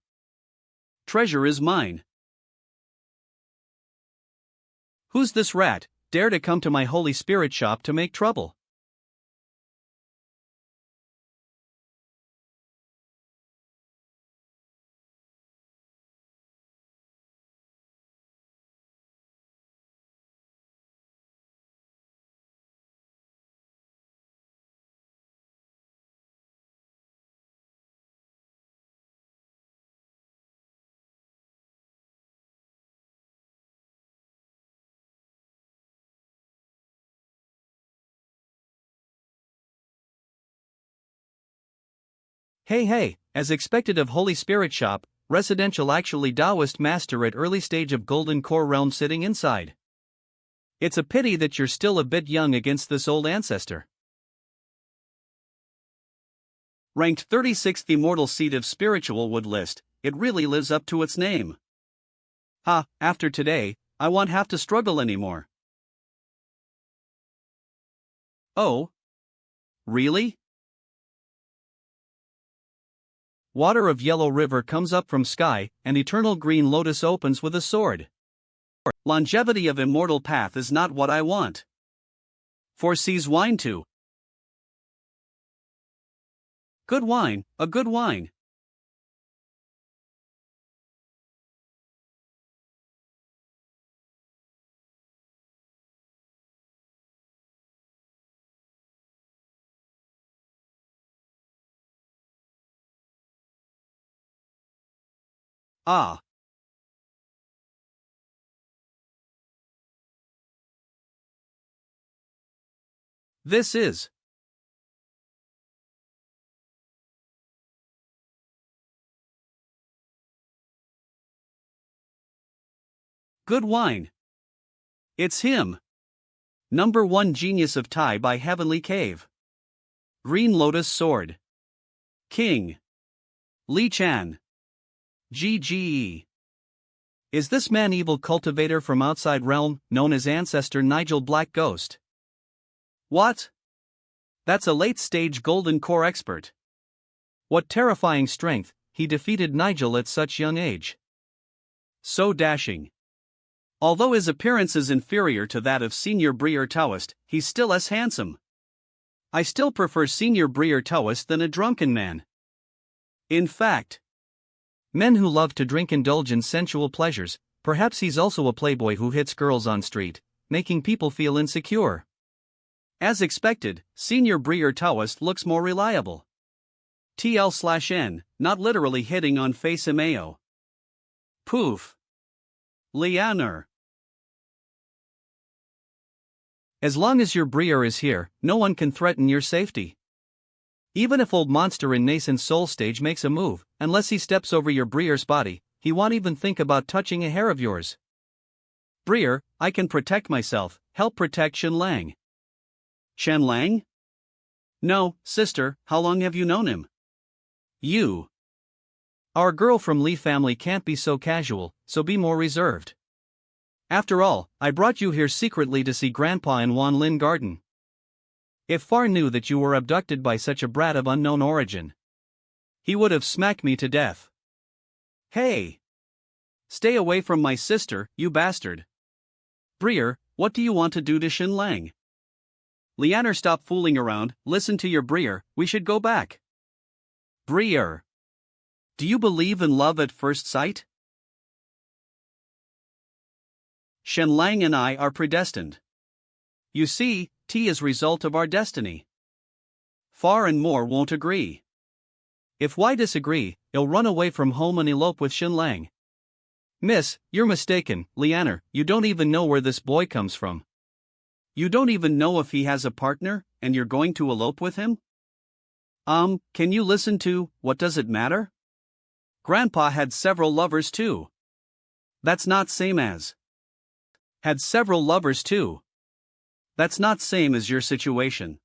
Treasure is mine. Who's this rat, dare to come to my Holy Spirit shop to make trouble? Hey, as expected of Holy Spirit shop, residential actually Taoist master at early stage of Golden Core realm sitting inside. It's a pity that you're still a bit young against this old ancestor. Ranked 36th Immortal Seed of Spiritual Wood list, it really lives up to its name. After today, I won't have to struggle anymore. Oh? Really? Water of yellow river comes up from sky, and eternal green lotus opens with a sword. Longevity of immortal path is not what I want. Foresees wine too. Good wine, a good wine. Ah. This is. Good wine. It's him. Number 1 Genius of Tai by Heavenly Cave. Green Lotus Sword. King. Li Chan. GGE. Is this man evil cultivator from outside realm, known as Ancestor Nigel Black Ghost? What? That's a late-stage Golden Core expert. What terrifying strength, he defeated Nigel at such young age. So dashing. Although his appearance is inferior to that of Senior Brier Taoist, he's still as handsome. I still prefer Senior Brier Taoist than a drunken man. In fact, men who love to drink indulge in sensual pleasures. Perhaps he's also a playboy who hits girls on street, making people feel insecure. As expected, Senior Brier Taoist looks more reliable. TL/N, not literally hitting on face Imeo. Poof. Lianer. As long as your Brier is here, no one can threaten your safety. Even if old monster in nascent soul stage makes a move, unless he steps over your Brier's body, he won't even think about touching a hair of yours. Brier, I can protect myself, help protect Shen Lang. Shen Lang? No, sister, how long have you known him? You. Our girl from Lee family can't be so casual, so be more reserved. After all, I brought you here secretly to see Grandpa in Wan Lin Garden. If Far knew that you were abducted by such a brat of unknown origin, he would have smacked me to death. Hey! Stay away from my sister, you bastard. Brier, what do you want to do to Shen Lang? Lianer, stop fooling around, listen to your Brier, we should go back. Brier. Do you believe in love at first sight? Shen Lang and I are predestined. You see, T is result of our destiny. Far and more won't agree. If Y disagree, he'll run away from home and elope with Shen Lang. Miss, you're mistaken, Lianer, you don't even know where this boy comes from. You don't even know if he has a partner, and you're going to elope with him? Can you listen to, what does it matter? Grandpa had several lovers too. That's not same as. Had several lovers too. That's not same as your situation.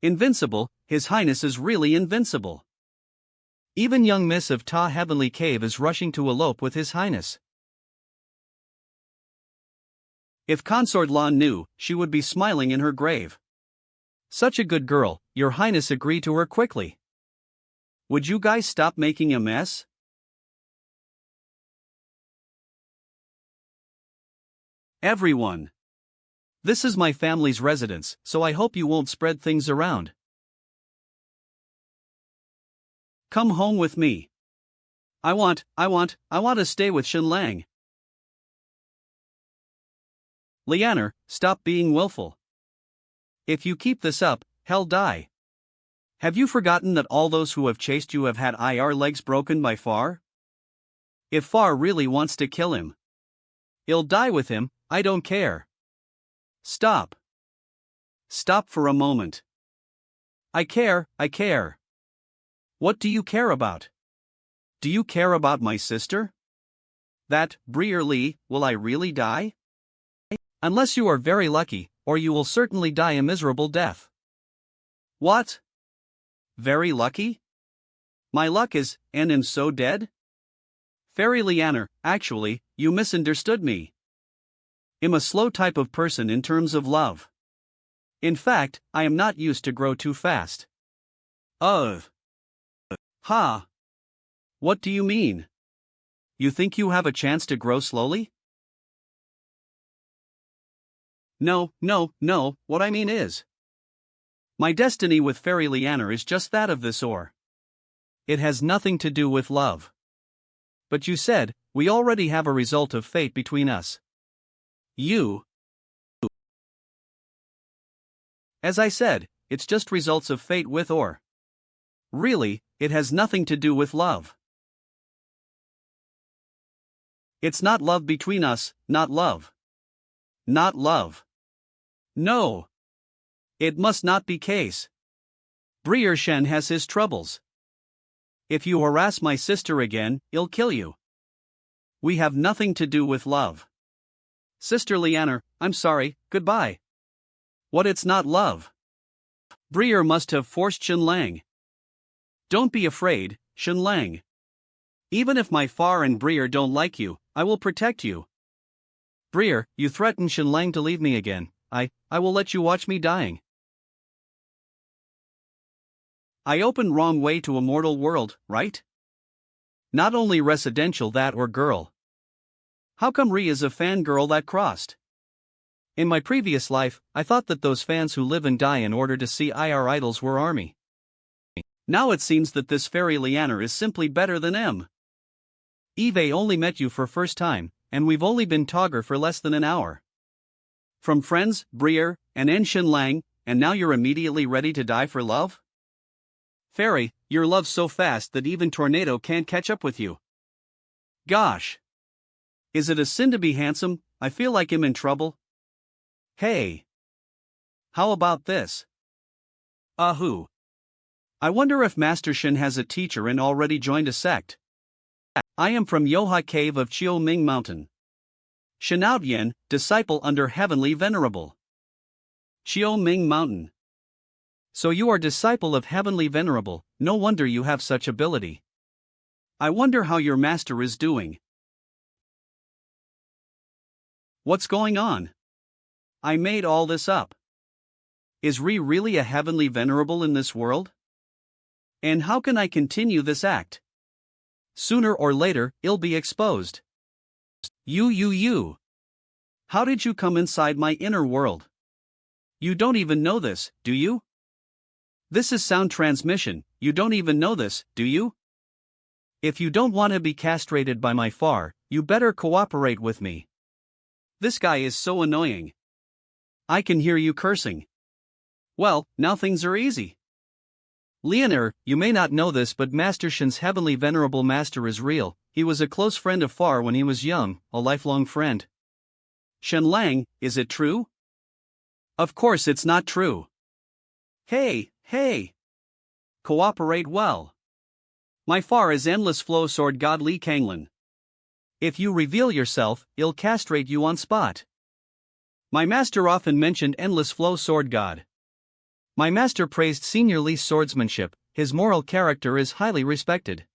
Invincible, His Highness is really invincible. Even young Miss of Ta Heavenly Cave is rushing to elope with His Highness. If Consort Lan knew, she would be smiling in her grave. Such a good girl, Your Highness, agree to her quickly. Would you guys stop making a mess? Everyone. This is my family's residence, so I hope you won't spread things around. Come home with me. I want to stay with Shenlang. Lianer, stop being willful. If you keep this up, hell die. Have you forgotten that all those who have chased you have had legs broken by Far? If Far really wants to kill him, he'll die with him, I don't care. Stop. Stop for a moment. I care. What do you care about? Do you care about my sister? That, Briar Lee, will I really die? Unless you are very lucky, or you will certainly die a miserable death. What? Very lucky? My luck is, and am so dead? Fairy Lianer, actually, you misunderstood me. I'm a slow type of person in terms of love. In fact, I am not used to grow too fast. Ha! What do you mean? You think you have a chance to grow slowly? No, what I mean is, my destiny with Fairy Lianer is just that of this ore. It has nothing to do with love. But you said, we already have a result of fate between us. As I said, it's just results of fate with or. Really, it has nothing to do with love. It's not love between us, not love. Not love. No. It must not be case. Briar Shen has his troubles. If you harass my sister again, he'll kill you. We have nothing to do with love. Sister Lianer, I'm sorry, goodbye. What, it's not love? Briar must have forced Shenlang. Don't be afraid, Shenlang. Even if my Far and Briar don't like you, I will protect you. Briar, you threatened Shenlang to leave me again. I will let you watch me dying. I opened wrong way to Immortal World, right? Not only residential that or girl. How come Ri is a fangirl that crossed? In my previous life, I thought that those fans who live and die in order to see IR idols were army. Now it seems that this Fairy Lianer is simply better than M. Eve only met you for first time, and we've only been togger for less than an hour. From friends, Briar, and Shenlang, and now you're immediately ready to die for love? Fairy, your love's so fast that even Tornado can't catch up with you. Gosh. Is it a sin to be handsome? I feel like I'm in trouble. Hey. How about this? Ahoo. I wonder if Master Shen has a teacher and already joined a sect. I am from Yoha Cave of Chiao Ming Mountain. Shanaotian, disciple under Heavenly Venerable. Chiao Ming Mountain. So you are disciple of Heavenly Venerable, no wonder you have such ability. I wonder how your master is doing. What's going on? I made all this up. Is Ri really a Heavenly Venerable in this world? And how can I continue this act? Sooner or later, it'll be exposed. You. How did you come inside my inner world? You don't even know this, do you? This is sound transmission, you don't even know this, do you? If you don't want to be castrated by my Far, you better cooperate with me. This guy is so annoying. I can hear you cursing. Well, now things are easy. Lianer, you may not know this, but Master Shen's Heavenly Venerable Master is real. He was a close friend of Far when he was young, a lifelong friend. Shenlang, is it true? Of course it's not true. Hey. Cooperate well. My Far is Endless Flow Sword God Li Kanglin. If you reveal yourself, he'll castrate you on spot. My master often mentioned Endless Flow Sword God. My master praised Senior Li's swordsmanship, his moral character is highly respected.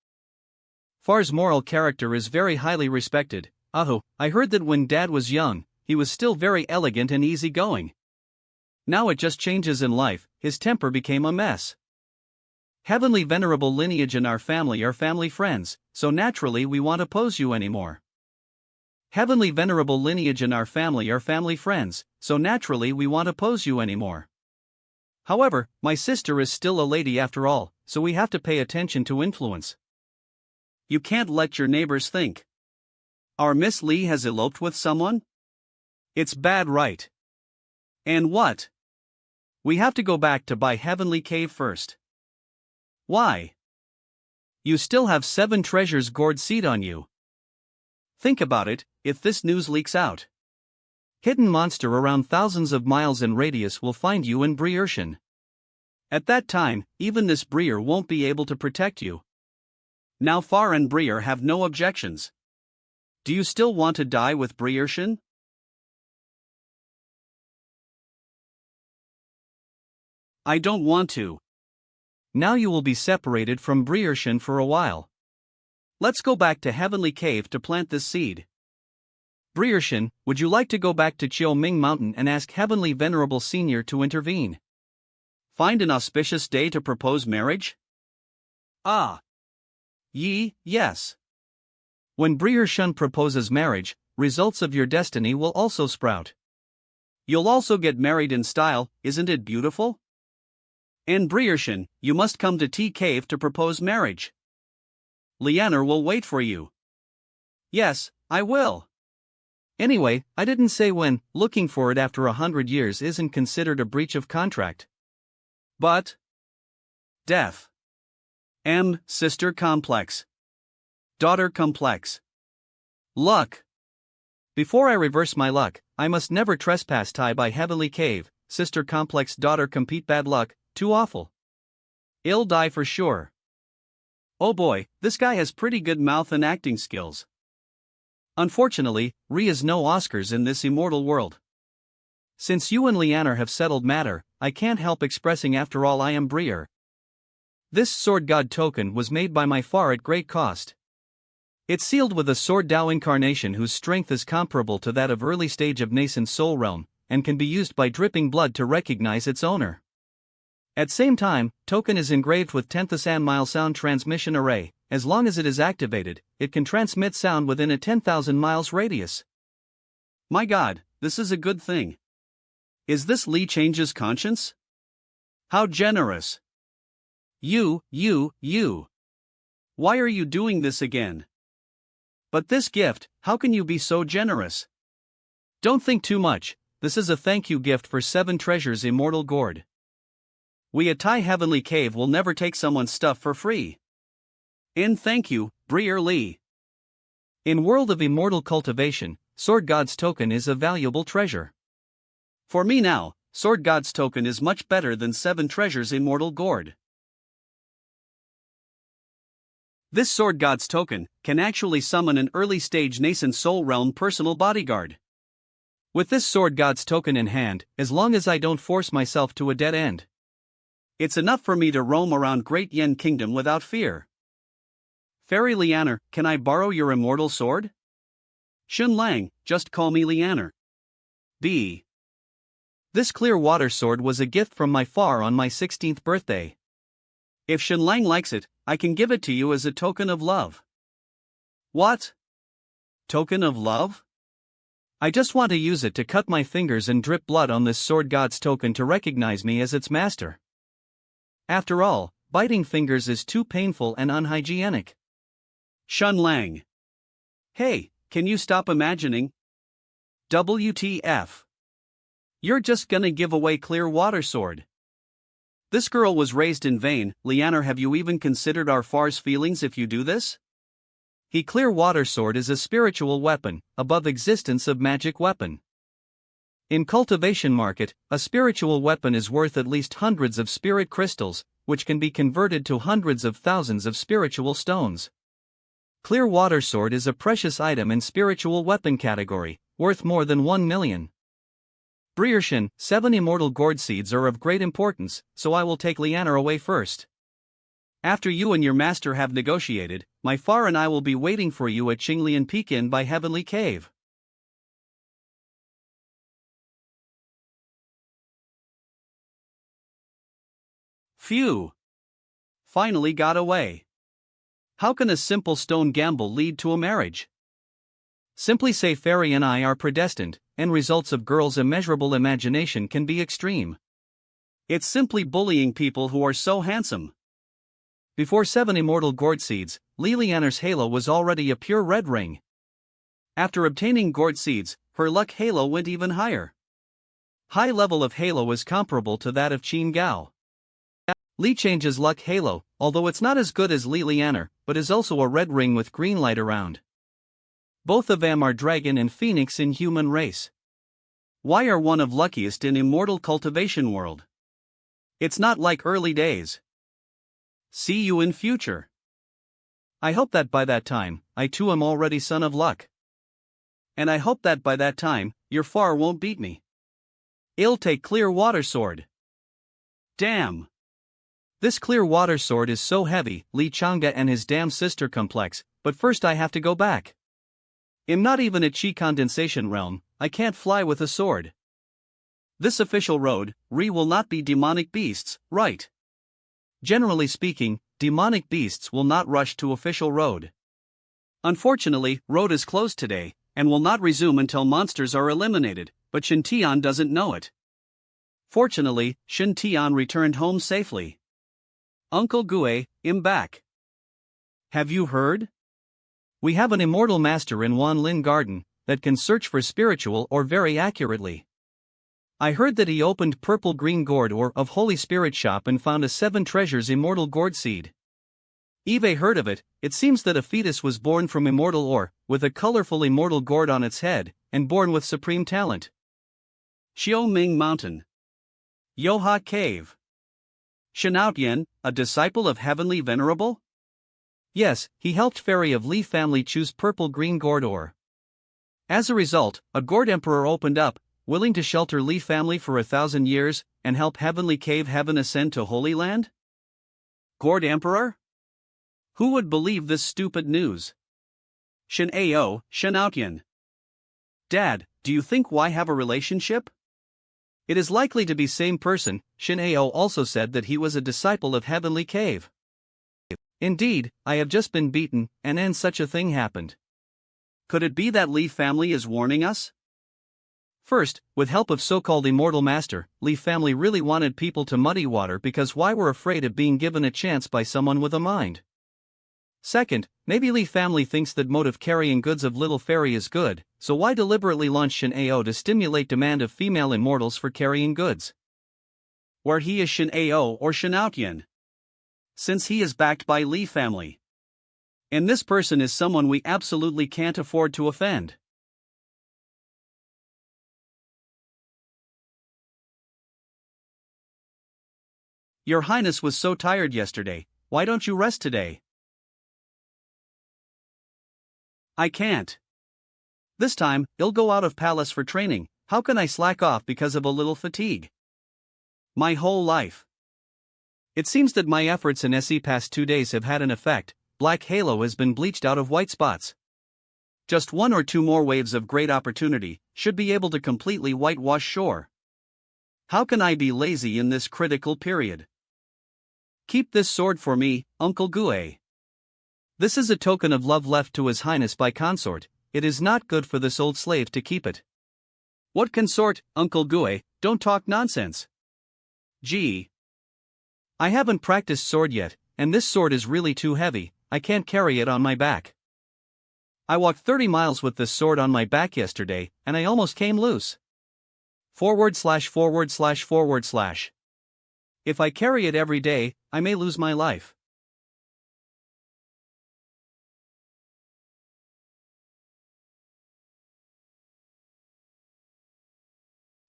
Far's moral character is very highly respected. Oh, I heard that when Dad was young, he was still very elegant and easygoing. Now it just changes in life, his temper became a mess. Heavenly venerable lineage in our family are family friends, so naturally we won't oppose you anymore. Heavenly venerable lineage in our family are family friends, so naturally we won't oppose you anymore. However, my sister is still a lady after all, so we have to pay attention to influence. You can't let your neighbors think. Our Miss Lee has eloped with someone? It's bad, right? And what? We have to go back to buy Heavenly Cave first. Why? You still have 7 treasures gourd seed on you. Think about it, if this news leaks out. Hidden monster around thousands of miles in radius will find you in Brierschen. At that time, even this Brier won't be able to protect you. Now Far and Brier have no objections. Do you still want to die with Brierschen? I don't want to. Now you will be separated from Brierschen for a while. Let's go back to Heavenly Cave to plant this seed. Brierschen, would you like to go back to Chiao Ming Mountain and ask Heavenly Venerable Senior to intervene? Find an auspicious day to propose marriage? Ah. Yes. When Brierschen proposes marriage, results of your destiny will also sprout. You'll also get married in style, isn't it beautiful? And Brierschen, you must come to Tea Cave to propose marriage. Leaner will wait for you. Yes, I will. Anyway, I didn't say when. Looking for it after 100 years isn't considered a breach of contract. But death. Sister complex. Daughter complex. Luck. Before I reverse my luck, I must never trespass tie by Heavenly Cave. Sister complex daughter compete bad luck, too awful. Ill die for sure. Oh boy, this guy has pretty good mouth and acting skills. Unfortunately, is no Oscars in this immortal world. Since you and Leaner have settled matter, I can't help expressing after all I am Brier. This sword god token was made by my Far at great cost. It's sealed with a sword Dao incarnation whose strength is comparable to that of early stage of nascent soul realm, and can be used by dripping blood to recognize its owner. At same time, token is engraved with 10,000 mile sound transmission array. As long as it is activated, it can transmit sound within a 10,000 miles radius. My god, this is a good thing. Is this Lee Change's conscience? How generous. You. Why are you doing this again? But this gift, how can you be so generous? Don't think too much, this is a thank you gift for 7 treasures immortal gourd. We at Thai Heavenly Cave will never take someone's stuff for free. And thank you, Brier Lee. In world of immortal cultivation, Sword God's token is a valuable treasure. For me now, Sword God's token is much better than 7 treasures immortal gourd. This Sword God's token can actually summon an early stage nascent soul realm personal bodyguard. With this Sword God's token in hand, as long as I don't force myself to a dead end, it's enough for me to roam around Great Yen Kingdom without fear. Fairy Leaner, can I borrow your immortal sword? Shun Lang, just call me Leaner. B. This clear water sword was a gift from my Far on my 16th birthday. If Shun Lang likes it, I can give it to you as a token of love. What? Token of love? I just want to use it to cut my fingers and drip blood on this sword god's token to recognize me as its master. After all, biting fingers is too painful and unhygienic. Shun Lang. Hey, can you stop imagining? WTF. You're just gonna give away clear water sword. This girl was raised in vain. Leaner, have you even considered our Far's feelings if you do this? He clear water sword is a spiritual weapon, above existence of magic weapon. In cultivation market, a spiritual weapon is worth at least hundreds of spirit crystals, which can be converted to hundreds of thousands of spiritual stones. Clear water sword is a precious item in spiritual weapon category, worth more than 1 million. Brierschen, 7 immortal gourd seeds are of great importance, so I will take Leaner away first. After you and your master have negotiated, my far and I will be waiting for you at Qinglian Pekin by Heavenly Cave. Phew! Finally got away. How can a simple stone gamble lead to a marriage? Simply say Fairy and I are predestined, and results of girls' immeasurable imagination can be extreme. It's simply bullying people who are so handsome. Before 7 immortal gourd seeds, Liliana's halo was already a pure red ring. After obtaining gourd seeds, her luck halo went even higher. High level of halo is comparable to that of Qin Gao. Leeching's luck halo, although it's not as good as Liliana, but is also a red ring with green light around. Both of them are dragon and phoenix in human race. Why are one of luckiest in immortal cultivation world? It's not like early days. See you in future. I hope that by that time, I too am already son of luck. And I hope that by that time, your far won't beat me. I'll take clear water sword. Damn. This clear water sword is so heavy, Li Changda and his damn sister complex, but first I have to go back. I'm not even a chi condensation realm, I can't fly with a sword. This official road, will not be demonic beasts, right? Generally speaking, demonic beasts will not rush to official road. Unfortunately, road is closed today, and will not resume until monsters are eliminated, but Shen Tian doesn't know it. Fortunately, Shen Tian returned home safely. Uncle Gue, I'm back. Have you heard? We have an immortal master in Wan Lin Garden that can search for spiritual or very accurately. I heard that he opened purple green gourd ore of Holy Spirit shop and found a 7 treasures immortal gourd seed. Eve heard of it. It seems that a fetus was born from immortal ore, with a colorful immortal gourd on its head, and born with supreme talent. Xiaoming Mountain. Yoha Cave. Shanaotian, a disciple of Heavenly Venerable? Yes, he helped Fairy of Li family choose purple green gourd ore. As a result, a gourd emperor opened up, willing to shelter Li family for 1,000 years, and help Heavenly Cave Heaven ascend to Holy Land? Gourd Emperor? Who would believe this stupid news? Shen Ao, Shanaotian. Dad, do you think why have a relationship? It is likely to be same person. Shen Ao also said that he was a disciple of Heavenly Cave. Indeed, I have just been beaten, and then such a thing happened. Could it be that Li family is warning us? First, with help of so-called immortal master, Li family really wanted people to muddy water because why were afraid of being given a chance by someone with a mind. Second, maybe Li family thinks that mode of carrying goods of little fairy is good, so why deliberately launch Shen Ao to stimulate demand of female immortals for carrying goods? Where he is Shen Ao or Shanaotian? Since he is backed by Li family. And this person is someone we absolutely can't afford to offend. Your Highness was so tired yesterday, why don't you rest today? I can't. This time, I'll go out of palace for training. How can I slack off because of a little fatigue? My whole life. It seems that my efforts in SE past 2 days have had an effect. Black halo has been bleached out of white spots. Just 1 or 2 more waves of great opportunity should be able to completely whitewash shore. How can I be lazy in this critical period? Keep this sword for me, Uncle Gue. This is a token of love left to His Highness by consort. It is not good for this old slave to keep it. What consort, Uncle Gue? Don't talk nonsense. Gee. I haven't practiced sword yet, and this sword is really too heavy, I can't carry it on my back. I walked 30 miles with this sword on my back yesterday, and I almost came loose. //////. If I carry it every day, I may lose my life.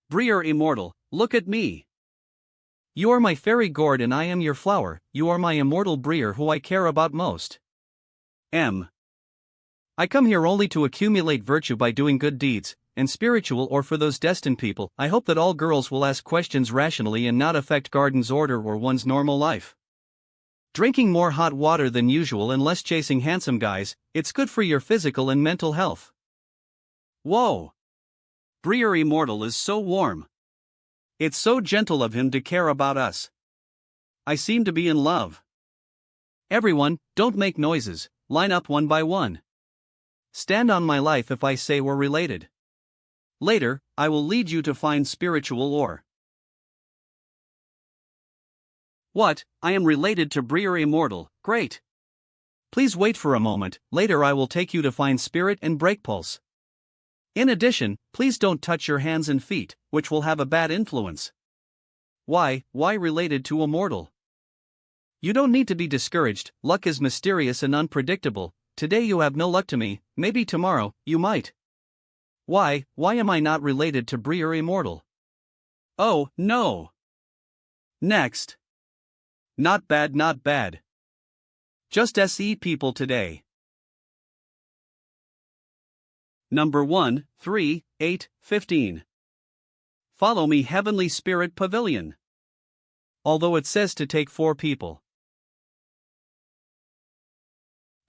Breer Immortal, look at me. You are my fairy gourd and I am your flower, you are my immortal Breer who I care about most. I come here only to accumulate virtue by doing good deeds, and spiritual or for those destined people. I hope that all girls will ask questions rationally and not affect garden's order or one's normal life. Drinking more hot water than usual and less chasing handsome guys, it's good for your physical and mental health. Whoa! Breer Immortal is so warm. It's so gentle of him to care about us. I seem to be in love. Everyone, don't make noises, line up one by one. Stand on my life if I say we're related. Later, I will lead you to find spiritual ore. What, I am related to Breer Immortal, great. Please wait for a moment, later I will take you to find spirit and break pulse. In addition, please don't touch your hands and feet, which will have a bad influence. Why related to Immortal? You don't need to be discouraged, luck is mysterious and unpredictable. Today you have no luck to me, maybe tomorrow, you might. Why am I not related to Breer Immortal? Oh, no. Next. Not bad, not bad. Just SE people today. Number 1, 3, 8, 15. Follow me, Heavenly Spirit Pavilion. Although it says to take 4 people.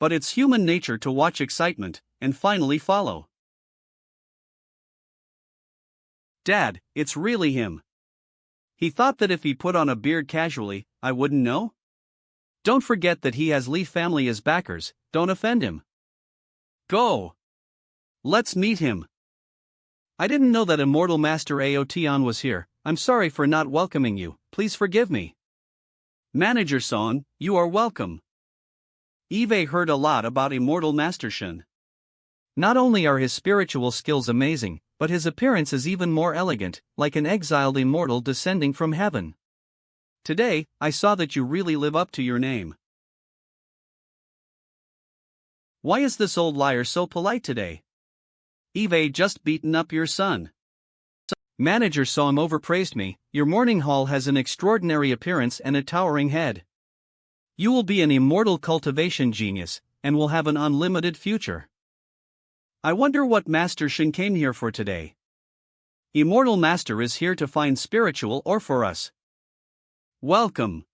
But it's human nature to watch excitement, and finally follow. Dad, it's really him. He thought that if he put on a beard casually, I wouldn't know? Don't forget that he has Lee family as backers, don't offend him. Go! Let's meet him. I didn't know that Immortal Master Aotion was here, I'm sorry for not welcoming you, please forgive me. Manager-san, you are welcome. Eve heard a lot about Immortal Master Shin. Not only are his spiritual skills amazing, but his appearance is even more elegant, like an exiled immortal descending from heaven. Today, I saw that you really live up to your name. Why is this old liar so polite today? Eve just beaten up your son. Manager saw him overpraised me, your morning hall has an extraordinary appearance and a towering head. You will be an immortal cultivation genius, and will have an unlimited future. I wonder what Master Shin came here for today. Immortal Master is here to find spiritual ore for us. Welcome.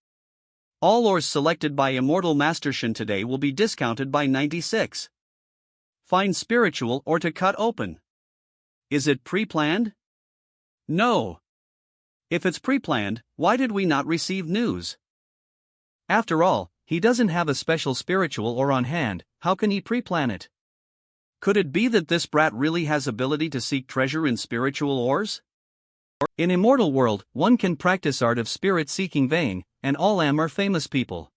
All ores selected by Immortal Master Shin today will be discounted by 96. Find spiritual ore to cut open. Is it pre-planned? No. If it's pre-planned, why did we not receive news? After all, he doesn't have a special spiritual ore on hand, how can he pre-plan it? Could it be that this brat really has ability to seek treasure in spiritual ores? In Immortal World, one can practice art of spirit-seeking vein, and all are famous people.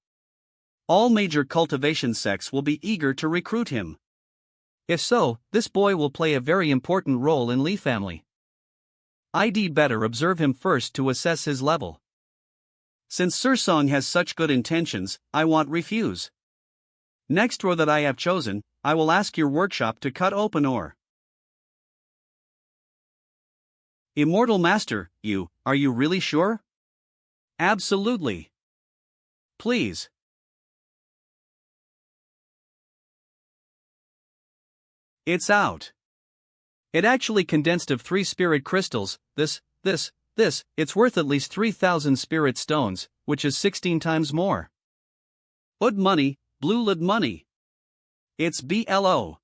All major cultivation sects will be eager to recruit him. If so, this boy will play a very important role in Lee family. I'd better observe him first to assess his level. Since Sir Song has such good intentions, I won't refuse. Next row that I have chosen, I will ask your workshop to cut open ore. Immortal Master, are you really sure? Absolutely. Please. It's out. It actually condensed of 3 spirit crystals, this, it's worth at least 3,000 spirit stones, which is 16 times more. Ud money, blue lid money. It's BLO.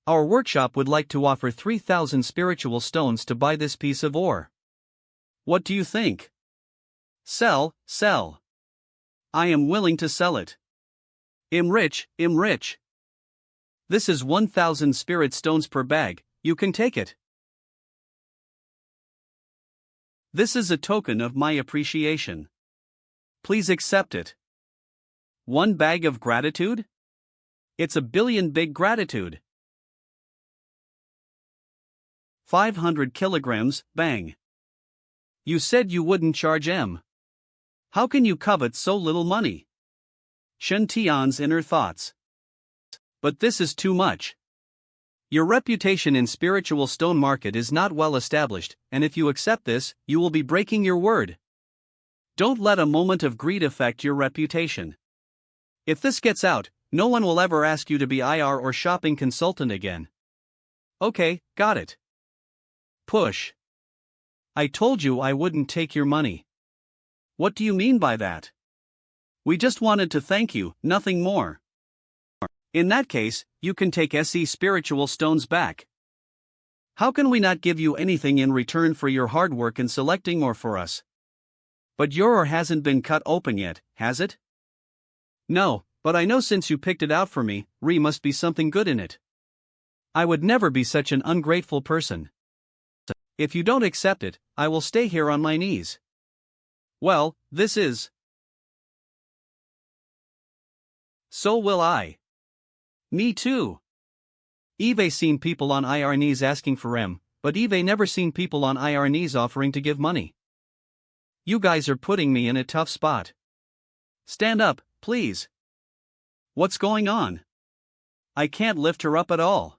Our workshop would like to offer 3,000 spiritual stones to buy this piece of ore. What do you think? Sell. I am willing to sell it. I'm rich. This is 1,000 spirit stones per bag, you can take it. This is a token of my appreciation. Please accept it. 1 bag of gratitude? It's a billion big gratitude. 500 kilograms, bang. You said you wouldn't charge M. How can you covet so little money? Shen Tian's inner thoughts. But this is too much. Your reputation in spiritual stone market is not well established, and if you accept this, you will be breaking your word. Don't let a moment of greed affect your reputation. If this gets out, no one will ever ask you to be IR or shopping consultant again. Okay, got it. Push. I told you I wouldn't take your money. What do you mean by that? We just wanted to thank you, nothing more. In that case, you can take SE spiritual stones back. How can we not give you anything in return for your hard work in selecting or for us? But your ore hasn't been cut open yet, has it? No, but I know since you picked it out for me, must be something good in it. I would never be such an ungrateful person. If you don't accept it, I will stay here on my knees. Well, this is. So will I. Me too. Eve seen people on IR knees asking for but Eve never seen people on IR knees offering to give money. You guys are putting me in a tough spot. Stand up, please. What's going on? I can't lift her up at all.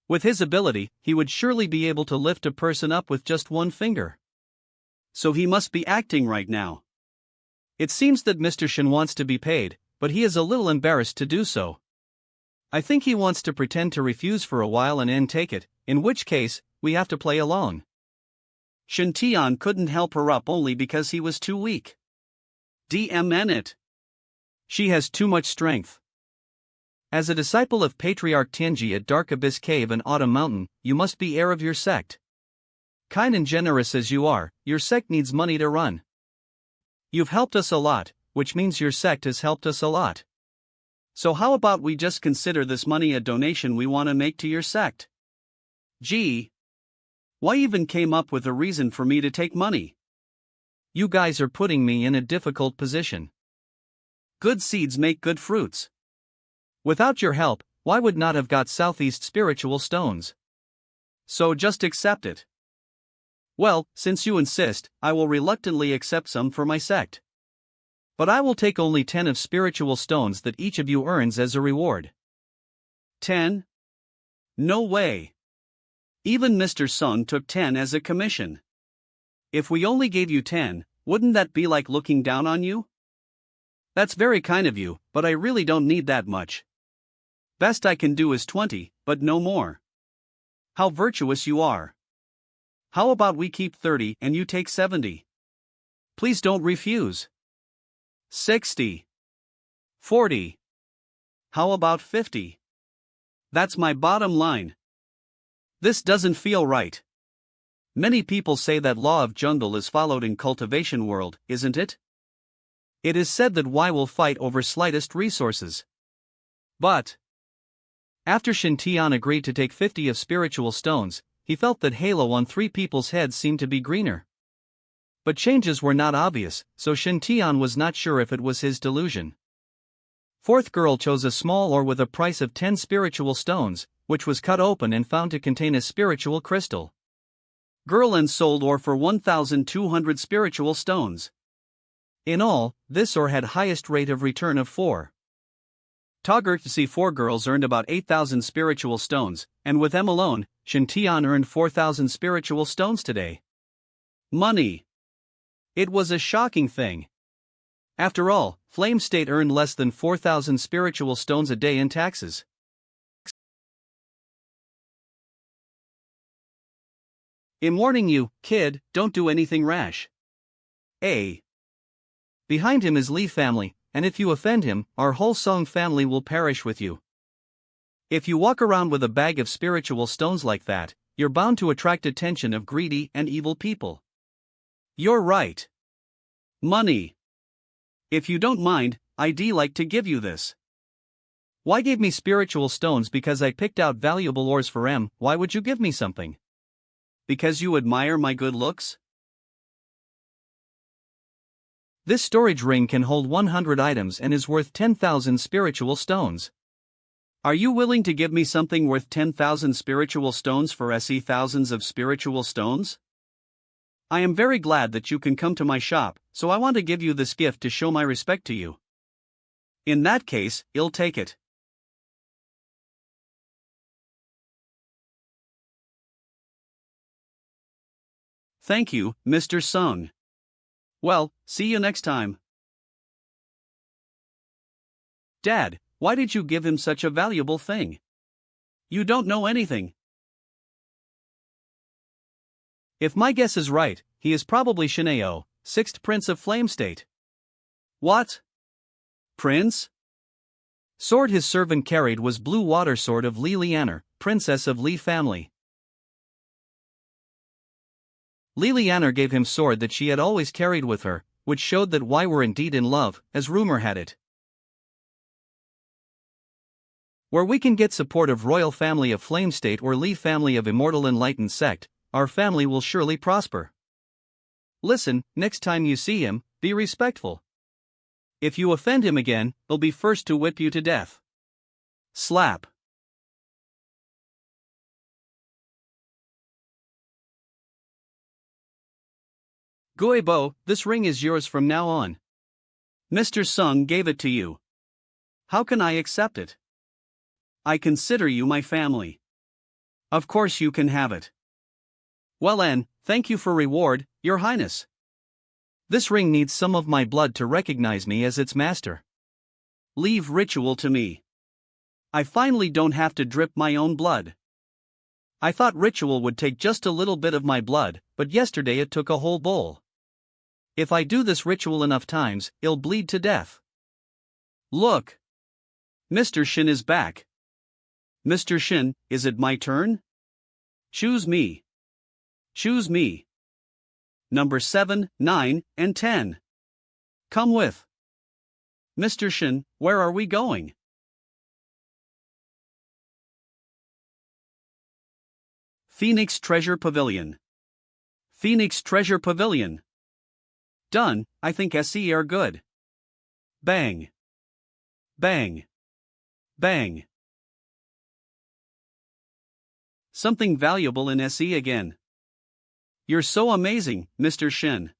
With his ability, he would surely be able to lift a person up with just one finger. So he must be acting right now. It seems that Mr. Shin wants to be paid, but he is a little embarrassed to do so. I think he wants to pretend to refuse for a while and then take it, in which case, we have to play along. Shin Tian couldn't help her up only because he was too weak. DMN it. She has too much strength. As a disciple of Patriarch Tianji at Dark Abyss Cave and Autumn Mountain, you must be heir of your sect. Kind and generous as you are, your sect needs money to run. You've helped us a lot, which means your sect has helped us a lot. So how about we just consider this money a donation we want to make to your sect? Gee. Why even came up with a reason for me to take money? You guys are putting me in a difficult position. Good seeds make good fruits. Without your help, why would not have got Southeast spiritual stones? So just accept it. Well, since you insist, I will reluctantly accept some for my sect. But I will take only 10 of spiritual stones that each of you earns as a reward. 10? No way. Even Mr. Sung took 10 as a commission. If we only gave you 10, wouldn't that be like looking down on you? That's very kind of you, but I really don't need that much. Best I can do is 20, but no more. How virtuous you are. How about we keep 30 and you take 70? Please don't refuse. 60. 40. How about 50? That's my bottom line. This doesn't feel right. Many people say that law of jungle is followed in cultivation world, isn't it? It is said that Y will fight over slightest resources. But after Shin Tian agreed to take 50 of spiritual stones, he felt that halo on 3 people's heads seemed to be greener. But changes were not obvious, so Shin Tian was not sure if it was his delusion. Fourth girl chose a small ore with a price of 10 spiritual stones, which was cut open and found to contain a spiritual crystal. Girl and sold ore for 1,200 spiritual stones. In all, this ore had highest rate of return of 4. Togurtsi 4 girls earned about 8,000 spiritual stones, and with them alone, Shin Tian earned 4,000 spiritual stones today. Money. It was a shocking thing. After all, Flame State earned less than 4,000 spiritual stones a day in taxes. I'm warning you, kid, don't do anything rash. A. Behind him is Li family, and if you offend him, our whole Song family will perish with you. If you walk around with a bag of spiritual stones like that, you're bound to attract attention of greedy and evil people. You're right. Money. If you don't mind, I'd like to give you this. Why give me spiritual stones because I picked out valuable ores for why would you give me something? Because you admire my good looks? This storage ring can hold 100 items and is worth 10,000 spiritual stones. Are you willing to give me something worth 10,000 spiritual stones for SE thousands of spiritual stones? I am very glad that you can come to my shop, so I want to give you this gift to show my respect to you. In that case, I'll take it. Thank you, Mr. Sung. Well, see you next time. Dad, why did you give him such a valuable thing? You don't know anything. If my guess is right, he is probably Shineo, 6th Prince of Flame State. What? Prince? Sword his servant carried was blue water sword of Li Lianer, princess of Li family. Li Lianer gave him sword that she had always carried with her, which showed that why were indeed in love, as rumor had it. Where we can get support of royal family of flame state or Li family of immortal enlightened sect, our family will surely prosper. Listen, next time you see him, be respectful. If you offend him again, he'll be first to whip you to death. Slap. Guibo, this ring is yours from now on. Mr. Sung gave it to you. How can I accept it? I consider you my family. Of course you can have it. Well then, thank you for reward, Your Highness. This ring needs some of my blood to recognize me as its master. Leave ritual to me. I finally don't have to drip my own blood. I thought ritual would take just a little bit of my blood, but yesterday it took a whole bowl. If I do this ritual enough times, it'll bleed to death. Look! Mr. Shin is back. Mr. Shin, is it my turn? Choose me. Choose me. Number 7, 9, and 10. Come with. Mr. Shin, where are we going? Phoenix Treasure Pavilion. Phoenix Treasure Pavilion. Done, I think SE are good. Bang. Bang. Bang. Something valuable in SE again. You're so amazing, Mr. Shin.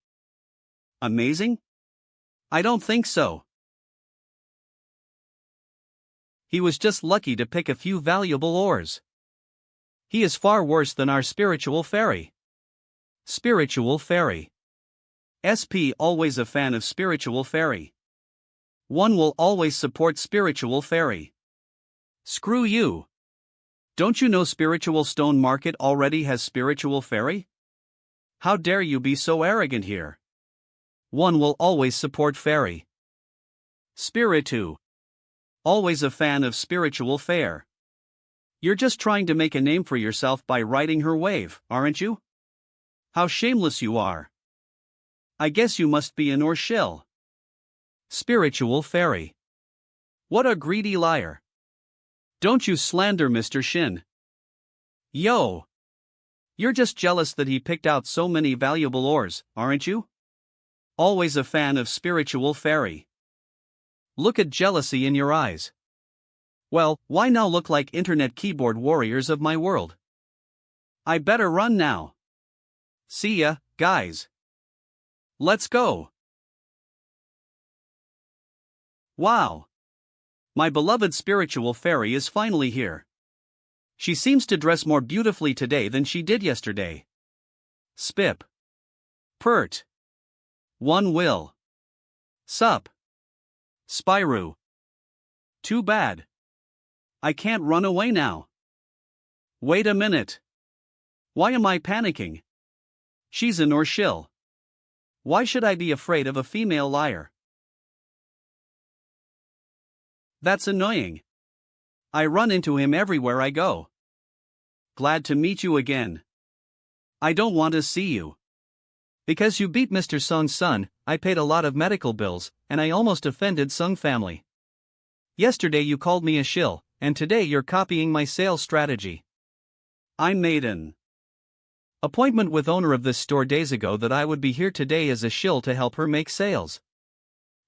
Amazing? I don't think so. He was just lucky to pick a few valuable ores. He is far worse than our spiritual fairy. Spiritual fairy. SP always a fan of spiritual fairy. One will always support spiritual fairy. Screw you. Don't you know spiritual stone market already has spiritual fairy? How dare you be so arrogant here? One will always support fairy. Spiritu. Always a fan of spiritual fair. You're just trying to make a name for yourself by riding her wave, aren't you? How shameless you are. I guess you must be an or shill. Spiritual fairy. What a greedy liar. Don't you slander Mr. Shin. Yo. You're just jealous that he picked out so many valuable ores, aren't you? Always a fan of spiritual fairy. Look at jealousy in your eyes. Well, why now look like internet keyboard warriors of my world? I better run now. See ya, guys. Let's go. Wow. My beloved spiritual fairy is finally here. She seems to dress more beautifully today than she did yesterday. Spip. Pert. One will. Sup. Spyro. Too bad. I can't run away now. Wait a minute. Why am I panicking? She's an or shill. Why should I be afraid of a female liar? That's annoying. I run into him everywhere I go. Glad to meet you again. I don't want to see you. Because you beat Mr. Sung's son, I paid a lot of medical bills, and I almost offended Sung family. Yesterday you called me a shill, and today you're copying my sales strategy. I made an appointment with owner of this store days ago that I would be here today as a shill to help her make sales.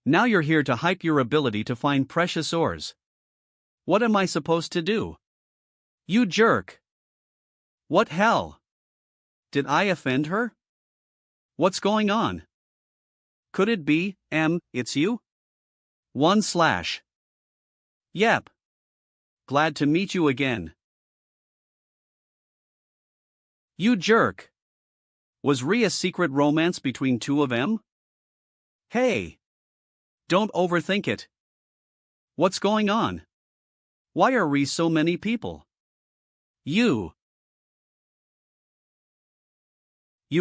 Now you're here to hype your ability to find precious ores. What am I supposed to do? You jerk. What hell? Did I offend her? What's going on? Could it be, it's you? 1/. Yep. Glad to meet you again. You jerk. Was a secret romance between two of them? Hey. Don't overthink it. What's going on? Why are so many people? You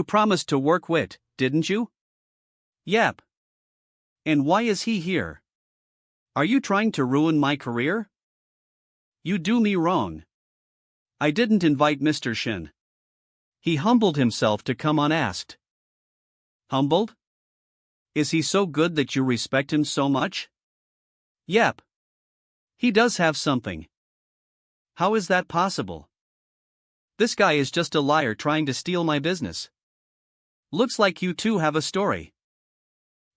promised to work with, didn't you? Yep. And why is he here? Are you trying to ruin my career? You do me wrong. I didn't invite Mr. Shin. He humbled himself to come unasked. Humbled? Is he so good that you respect him so much? Yep. He does have something. How is that possible? This guy is just a liar trying to steal my business. Looks like you two have a story.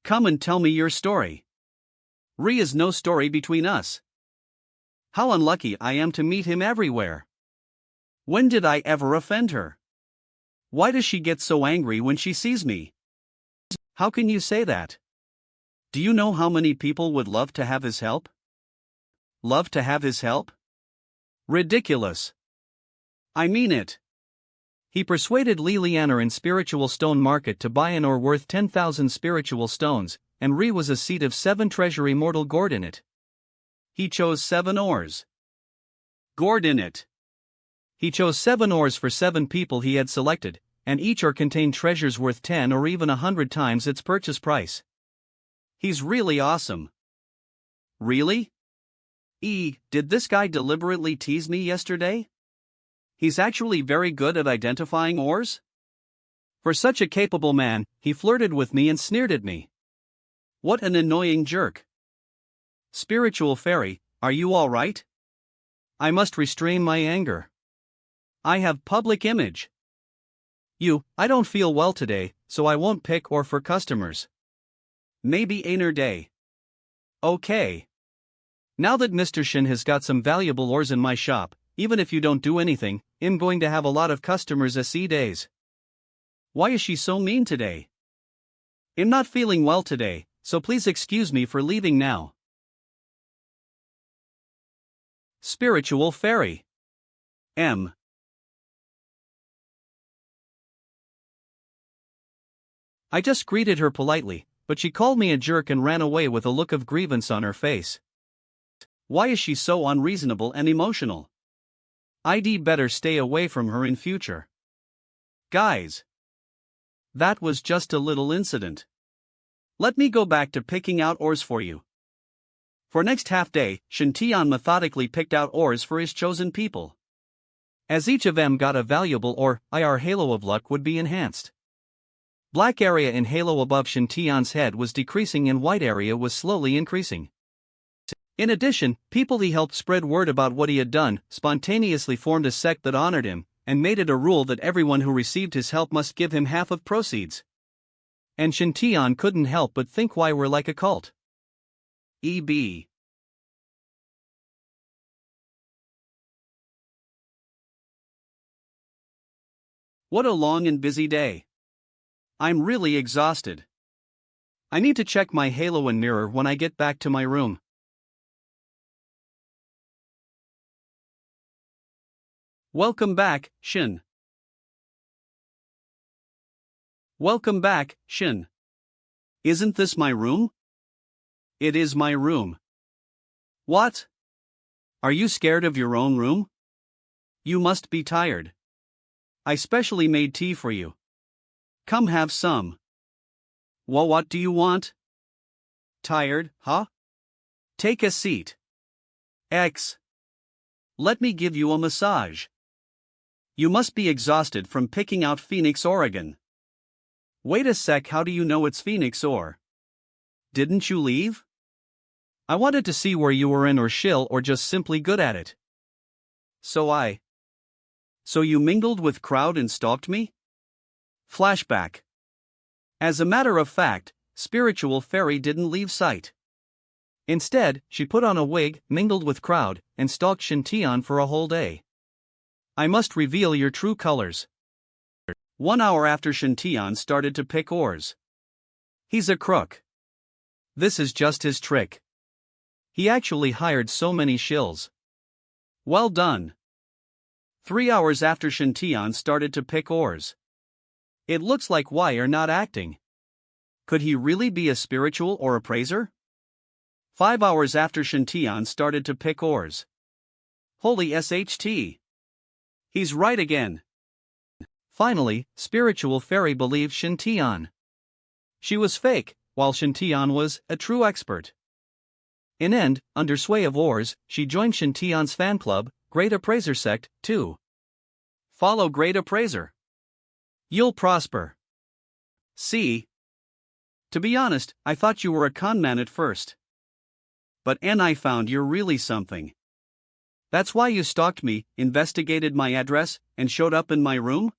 Come and tell me your story. Is no story between us. How unlucky I am to meet him everywhere. When did I ever offend her? Why does she get so angry when she sees me? How can you say that? Do you know how many people would love to have his help? Love to have his help? Ridiculous. I mean it. He persuaded Liliana in Spiritual Stone Market to buy an ore worth 10,000 spiritual stones, and was a seat of 7 treasury mortal gourd in it. He chose 7 ores. Gourd in it. He chose 7 ores for 7 people he had selected, and each ore contained treasures worth 10 or even 100 times its purchase price. He's really awesome. Really? Did this guy deliberately tease me yesterday? He's actually very good at identifying ores? For such a capable man, he flirted with me and sneered at me. What an annoying jerk. Spiritual fairy, are you all right? I must restrain my anger. I have public image. I don't feel well today, so I won't pick ore for customers. Maybe another day. Okay. Now that Mr. Shin has got some valuable ores in my shop, even if you don't do anything, I'm going to have a lot of customers days. Why is she so mean today? I'm not feeling well today, so please excuse me for leaving now. Spiritual fairy. M. I just greeted her politely, but she called me a jerk and ran away with a look of grievance on her face. Why is she so unreasonable and emotional? I'd better stay away from her in future. Guys. That was just a little incident. Let me go back to picking out ores for you. For next half day, Shintian methodically picked out ores for his chosen people. As each of them got a valuable ore, our halo of luck would be enhanced. Black area in halo above Shintian's head was decreasing and white area was slowly increasing. In addition, people he helped spread word about what he had done spontaneously formed a sect that honored him, and made it a rule that everyone who received his help must give him half of proceeds. And Shintian couldn't help but think, why we're like a cult. E.B. What a long and busy day. I'm really exhausted. I need to check my halo and mirror when I get back to my room. Welcome back, Shin. Welcome back, Shin. Isn't this my room? It is my room. What? Are you scared of your own room? You must be tired. I specially made tea for you. Come have some. Well, what do you want? Tired, huh? Take a seat. X. Let me give you a massage. You must be exhausted from picking out Phoenix, Oregon. Wait a sec, how do you know it's Phoenix or? Didn't you leave? I wanted to see where you were in or shill or just simply good at it. So you mingled with crowd and stalked me? Flashback. As a matter of fact, spiritual fairy didn't leave sight. Instead, she put on a wig, mingled with crowd, and stalked Shintian for a whole day. I must reveal your true colors. 1 hour after Shintian started to pick ores. He's a crook. This is just his trick. He actually hired so many shills. Well done. 3 hours after Shintian started to pick ores. It looks like why are not acting. Could he really be a spiritual or appraiser? 5 hours after Shintian started to pick ores. Holy SHT. He's right again. Finally, spiritual fairy believed Shintian. She was fake, while Shintian was a true expert. In end, under sway of Ors, she joined Shintion's fan club, Great Appraiser sect, too. Follow Great Appraiser. You'll prosper. See? To be honest, I thought you were a con man at first. But I found you're really something. That's why you stalked me, investigated my address, and showed up in my room?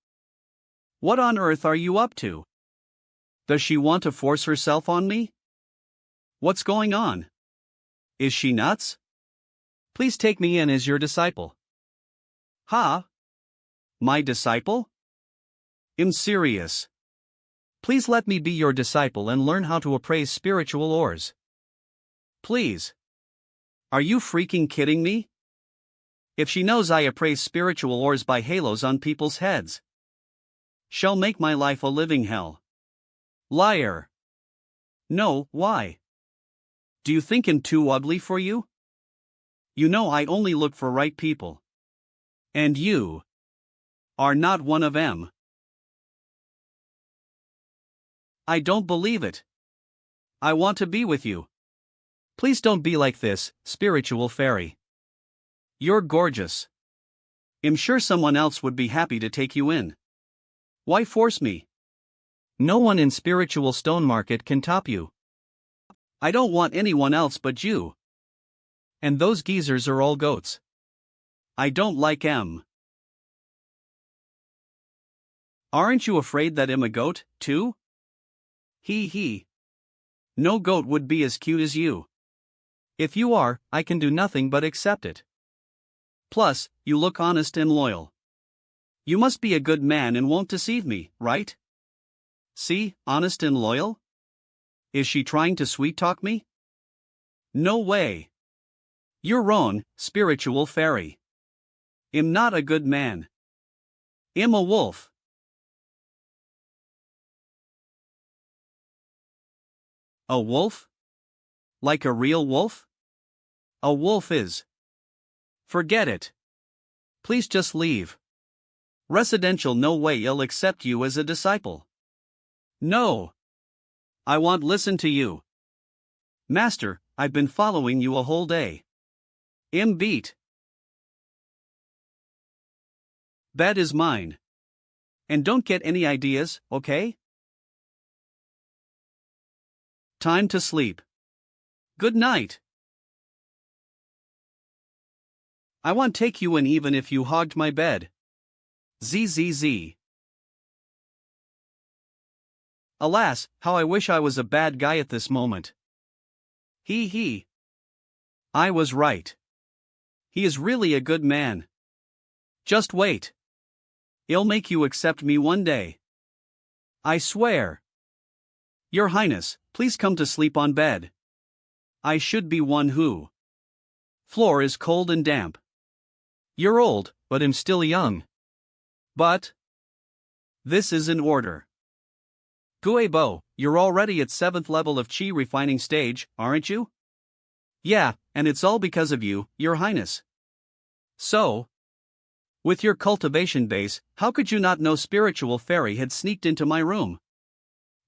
What on earth are you up to? Does she want to force herself on me? What's going on? Is she nuts? Please take me in as your disciple. Ha? My disciple? I'm serious. Please let me be your disciple and learn how to appraise spiritual ores. Please. Are you freaking kidding me? If she knows I appraise spiritual ores by halos on people's heads, she'll make my life a living hell. Liar. No, why? Do you think I'm too ugly for you? You know I only look for right people. And you are not one of them. I don't believe it. I want to be with you. Please don't be like this, spiritual fairy. You're gorgeous. I'm sure someone else would be happy to take you in. Why force me? No one in spiritual stone market can top you. I don't want anyone else but you. And those geezers are all goats. I don't like them. Aren't you afraid that I'm a goat, too? Hee. No goat would be as cute as you. If you are, I can do nothing but accept it. Plus, you look honest and loyal. You must be a good man and won't deceive me, right? See, honest and loyal? Is she trying to sweet-talk me? No way. You're wrong, spiritual fairy. I'm not a good man. I'm a wolf. A wolf? Like a real wolf? A wolf is. Forget it. Please just leave. Residential, no way I'll accept you as a disciple. No. I won't listen to you. Master, I've been following you a whole day. I'm beat. Bed is mine. And don't get any ideas, okay? Time to sleep. Good night. I won't take you in even if you hogged my bed. ZZZ. Alas, how I wish I was a bad guy at this moment. He. I was right. He is really a good man. Just wait. He'll make you accept me one day. I swear. Your Highness, please come to sleep on bed. I should be one who. Floor is cold and damp. You're old, but I'm still young. But this is in order. Guebo, you're already at 7th level of Chi refining stage, aren't you? Yeah, and it's all because of you, Your Highness. So, with your cultivation base, how could you not know spiritual fairy had sneaked into my room?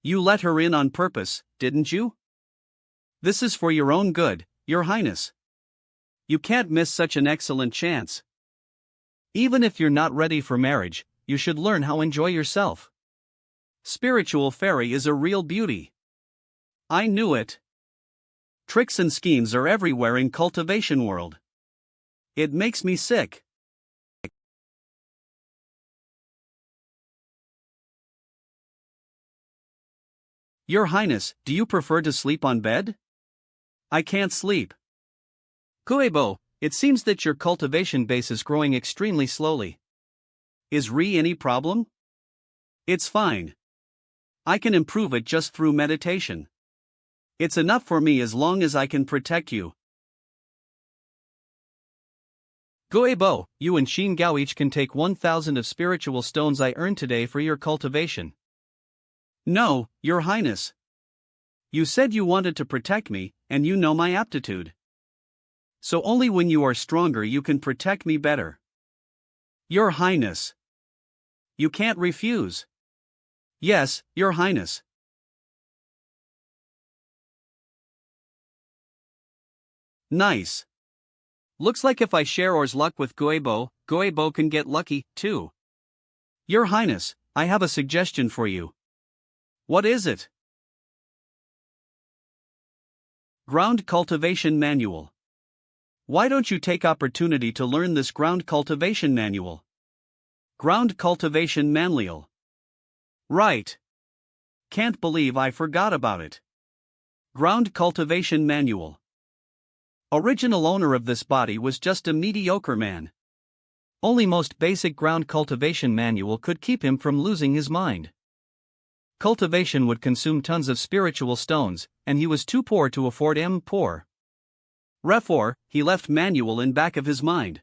You let her in on purpose, didn't you? This is for your own good, Your Highness. You can't miss such an excellent chance. Even if you're not ready for marriage, you should learn how to enjoy yourself. Spiritual fairy is a real beauty. I knew it. Tricks and schemes are everywhere in cultivation world. It makes me sick. Your Highness, do you prefer to sleep on bed? I can't sleep. Guebo, it seems that your cultivation base is growing extremely slowly. Is any problem? It's fine. I can improve it just through meditation. It's enough for me as long as I can protect you. Guebo, you and Xin Gao each can take 1,000 of spiritual stones I earned today for your cultivation. No, Your Highness. You said you wanted to protect me, and you know my aptitude. So only when you are stronger you can protect me better. Your Highness. You can't refuse. Yes, Your Highness. Nice. Looks like if I share Or's luck with Guebo can get lucky, too. Your Highness, I have a suggestion for you. What is it? Ground Cultivation Manual. Why don't you take opportunity to learn this Ground Cultivation Manual? Ground Cultivation Manual. Right. Can't believe I forgot about it. Ground Cultivation Manual. Original owner of this body was just a mediocre man. Only most basic ground cultivation manual could keep him from losing his mind. Cultivation would consume tons of spiritual stones, and he was too poor to afford poor. Therefore, he left manual in back of his mind.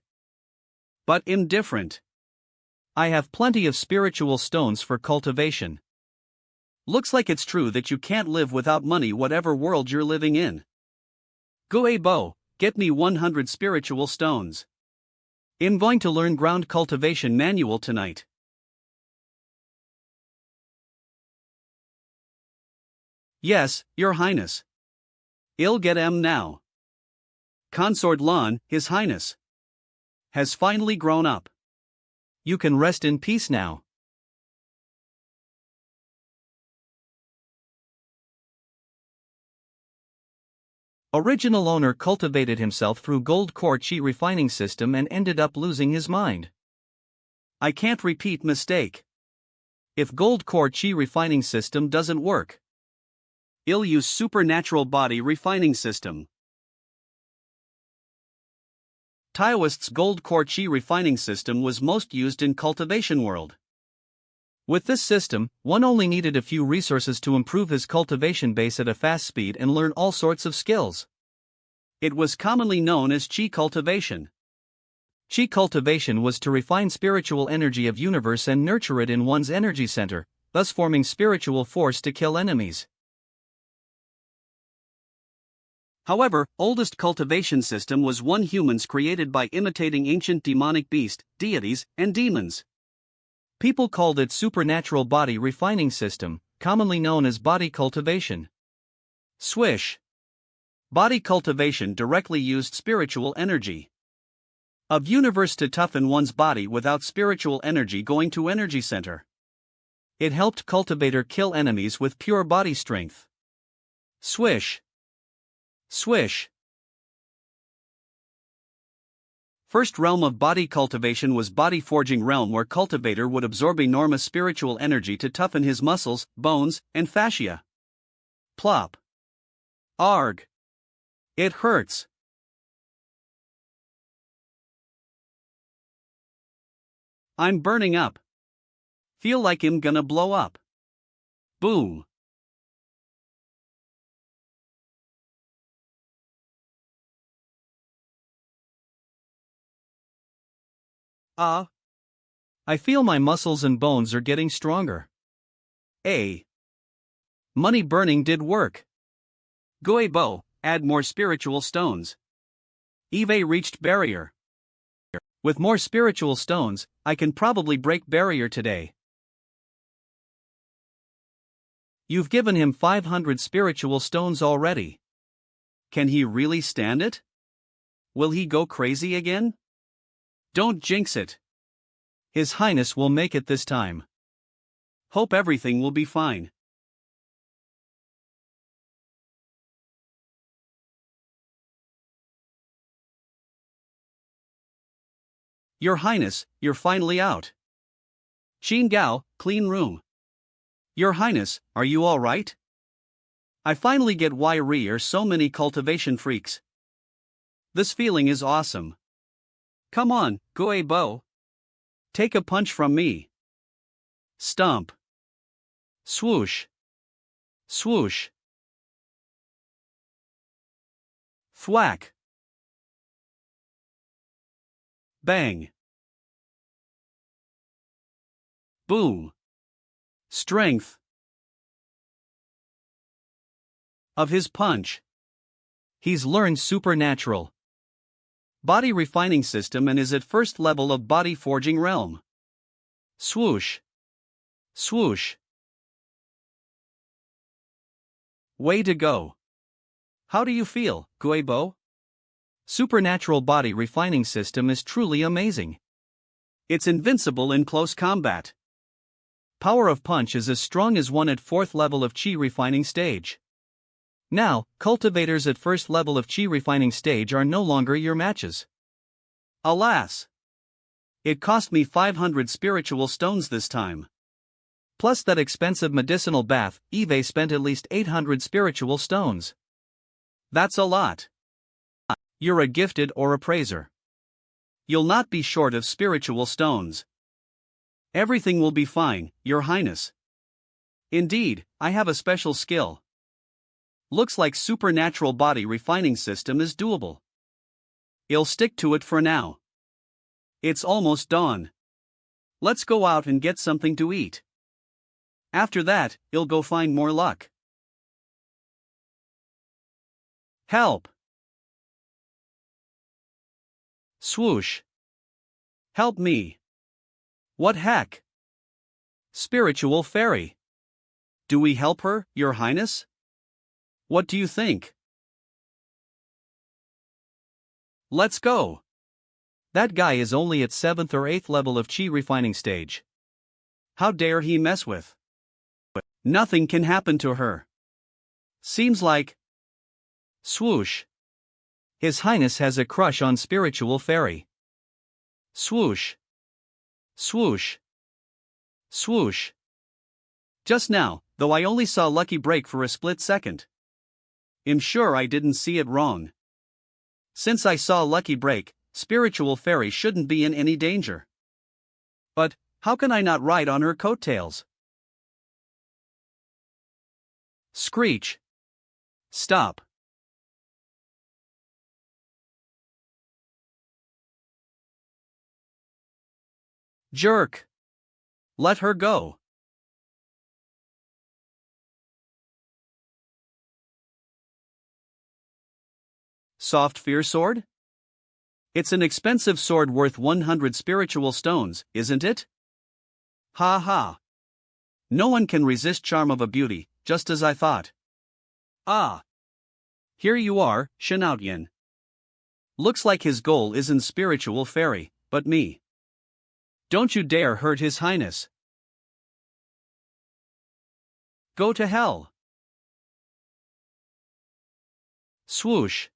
But indifferent. I have plenty of spiritual stones for cultivation. Looks like it's true that you can't live without money whatever world you're living in. Guebo, get me 100 spiritual stones. I'm going to learn ground cultivation manual tonight. Yes, Your Highness. I'll get now. Consort Lan, His Highness, has finally grown up. You can rest in peace now. Original owner cultivated himself through gold core chi refining system and ended up losing his mind. I can't repeat mistake. If gold core chi refining system doesn't work, I'll use supernatural body refining system. Taoist's gold core chi refining system was most used in cultivation world. With this system, one only needed a few resources to improve his cultivation base at a fast speed and learn all sorts of skills. It was commonly known as chi cultivation. Chi cultivation was to refine spiritual energy of universe and nurture it in one's energy center, thus forming spiritual force to kill enemies. However, oldest cultivation system was one humans created by imitating ancient demonic beast, deities, and demons. People called it supernatural body refining system, commonly known as body cultivation. Swish. Body cultivation directly used spiritual energy of universe to toughen one's body without spiritual energy going to energy center. It helped cultivator kill enemies with pure body strength. Swish. Swish. First realm of body cultivation was body forging realm, where cultivator would absorb enormous spiritual energy to toughen his muscles, bones, and fascia. Plop. Arg. It hurts. I'm burning up. Feel like I'm gonna blow up. Boom. I feel my muscles and bones are getting stronger. Money burning did work. Guebo, add more spiritual stones. Eve reached barrier. With more spiritual stones, I can probably break barrier today. You've given him 500 spiritual stones already. Can he really stand it? Will he go crazy again? Don't jinx it. His Highness will make it this time. Hope everything will be fine. Your Highness, you're finally out. Xin Gao, clean room. Your Highness, are you all right? I finally get why are so many cultivation freaks. This feeling is awesome. Come on, Guebo. Take a punch from me. Stomp. Swoosh. Swoosh. Thwack. Bang. Boom. Strength of his punch. He's learned supernatural body refining system and is at first level of body forging realm. Swoosh. Swoosh. Way to go. How do you feel, Guebo? Supernatural body refining system is truly amazing. It's invincible in close combat. Power of punch is as strong as one at 4th level of chi refining stage. Now, cultivators at 1st level of chi refining stage are no longer your matches. Alas! It cost me 500 spiritual stones this time. Plus that expensive medicinal bath, Eve spent at least 800 spiritual stones. That's a lot. You're a gifted or a praiser. You'll not be short of spiritual stones. Everything will be fine, Your Highness. Indeed, I have a special skill. Looks like supernatural body refining system is doable. I'll stick to it for now. It's almost dawn. Let's go out and get something to eat. After that, I'll go find more luck. Help! Swoosh! Help me! What heck? Spiritual fairy! Do we help her, Your Highness? What do you think? Let's go! That guy is only at 7th or 8th level of chi refining stage. How dare he mess with? Nothing can happen to her. Seems like. Swoosh! His Highness has a crush on spiritual fairy. Swoosh! Swoosh! Swoosh! Just now, though I only saw Lucky break for a split second. I'm sure I didn't see it wrong. Since I saw Lucky break, spiritual fairy shouldn't be in any danger. But, how can I not ride on her coattails? Screech! Stop! Jerk! Let her go! Soft Fear Sword? It's an expensive sword worth 100 spiritual stones, isn't it? Ha ha! No one can resist charm of a beauty, just as I thought. Ah! Here you are, Shanaotian. Looks like his goal isn't spiritual fairy, but me. Don't you dare hurt His Highness. Go to hell. Swoosh!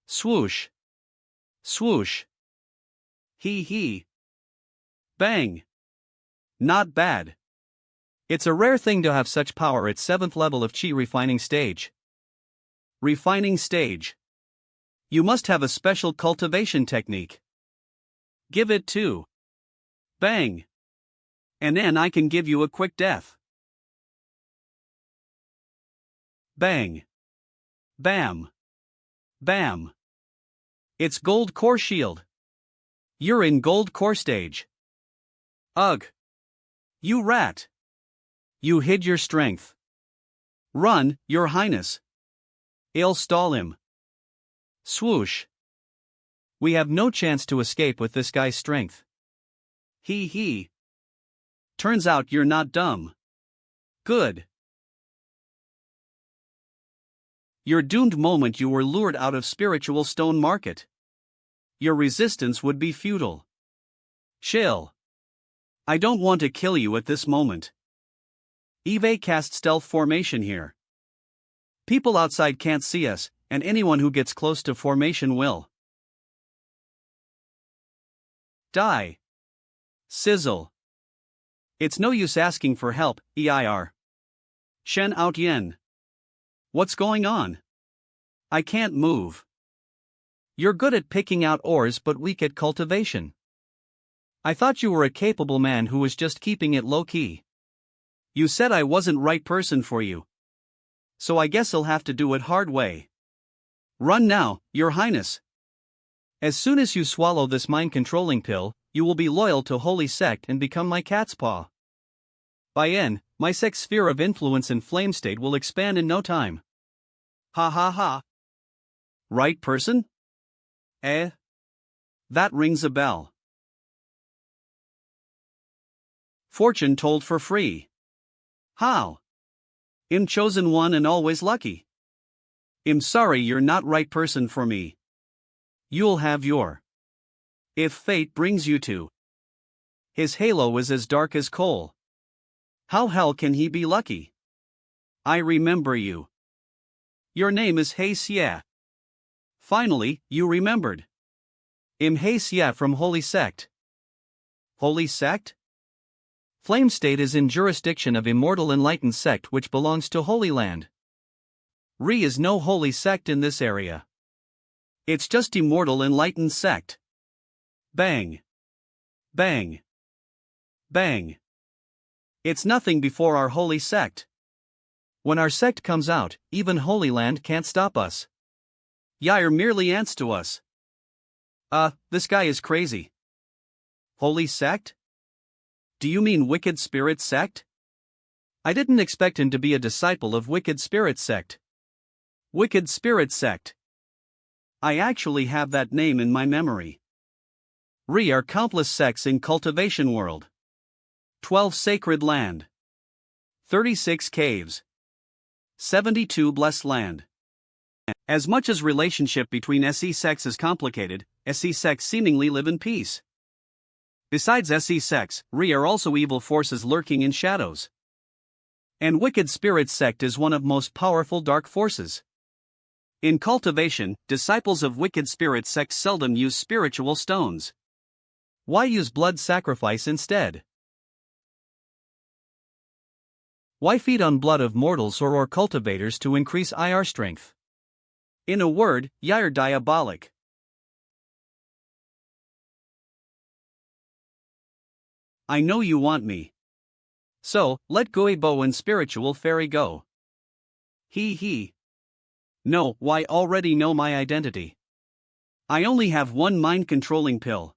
Swoosh! Swoosh! Hee hee! Bang! Not bad. It's a rare thing to have such power at 7th level of chi refining stage. Refining stage. You must have a special cultivation technique. Give it to. Bang! And then I can give you a quick death. Bang! Bam! Bam! It's gold core shield. You're in gold core stage. Ugh! You rat! You hid your strength. Run, Your Highness. I'll stall him. Swoosh! We have no chance to escape with this guy's strength. Hee hee. Turns out you're not dumb. Good. You're doomed moment you were lured out of spiritual stone market. Your resistance would be futile. Chill. I don't want to kill you at this moment. Eve cast stealth formation here. People outside can't see us, and anyone who gets close to formation will die. Sizzle. It's no use asking for help, EIR. Shen out yen. What's going on? I can't move. You're good at picking out ores but weak at cultivation. I thought you were a capable man who was just keeping it low-key. You said I wasn't right person for you. So I guess I'll have to do it hard way. Run now, Your Highness. As soon as you swallow this mind-controlling pill, you will be loyal to Holy Sect and become my cat's paw. By N, my sect's sphere of influence and flame state will expand in no time. Ha ha ha. Right person? Eh? That rings a bell. Fortune told for free. How? I'm chosen one and always lucky. I'm sorry you're not right person for me. you'll have your. If fate brings you to. His halo is as dark as coal. How hell can he be lucky? I remember you. Your name is He Xie. Finally, you remembered. Im He Xie from Holy Sect. Holy Sect? Flame State is in jurisdiction of Immortal Enlightened Sect which belongs to Holy Land. Is no holy sect in this area. It's just Immortal Enlightened Sect. Bang. Bang. Bang. It's nothing before our holy sect. When our sect comes out, even Holy Land can't stop us. Yair merely ants to us. This guy is crazy. Holy sect? Do you mean Wicked Spirit Sect? I didn't expect him to be a disciple of Wicked Spirit Sect. Wicked Spirit Sect. I actually have that name in my memory. Are countless sects in cultivation world. 12 sacred land. 36 caves. 72 blessed land. As much as relationship between SE sects is complicated, SE sects seemingly live in peace. Besides SE sects, are also evil forces lurking in shadows. And Wicked Spirit Sect is one of most powerful dark forces. In cultivation, disciples of Wicked Spirit Sect seldom use spiritual stones. Why use blood sacrifice instead? Why feed on blood of mortals or cultivators to increase IR strength? In a word, Yair diabolic. I know you want me. So, let Guebo and Spiritual Fairy go. He. No, why already know my identity. I only have one mind-controlling pill.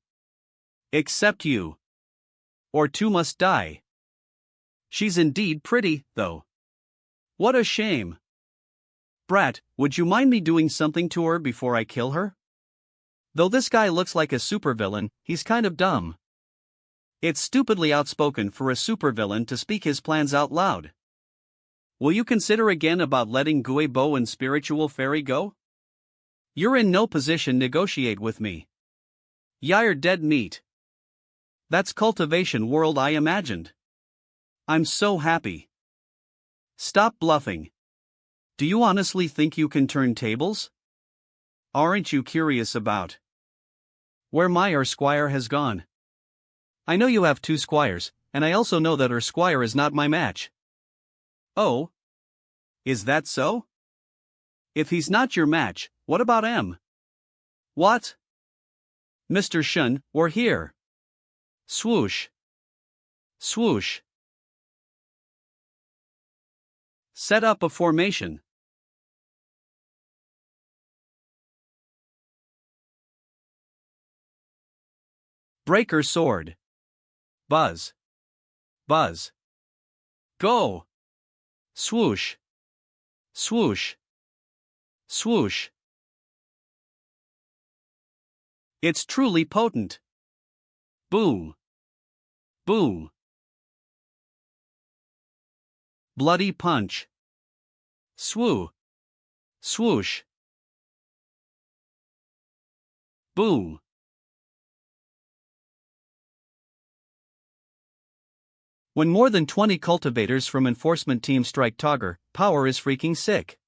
Except you. Or two must die. She's indeed pretty, though. What a shame. Brat, would you mind me doing something to her before I kill her? Though this guy looks like a supervillain, he's kind of dumb. It's stupidly outspoken for a supervillain to speak his plans out loud. Will you consider again about letting Guebo and Spiritual Fairy go? You're in no position to negotiate with me. Yair dead meat. That's cultivation world I imagined. I'm so happy. Stop bluffing. Do you honestly think you can turn tables? Aren't you curious about where my squire has gone? I know you have 2 squires, and I also know that her squire is not my match. Oh? Is that so? If he's not your match, what about M? What? Mr. Shun, we're here. Swoosh. Swoosh. Set up a formation. Breaker sword. Buzz. Buzz. Go. Swoosh. Swoosh. Swoosh. It's truly potent. Boom. Boom. Bloody punch. Swoo. Swoosh. Boom. When more than 20 cultivators from enforcement team strike Togger, power is freaking sick.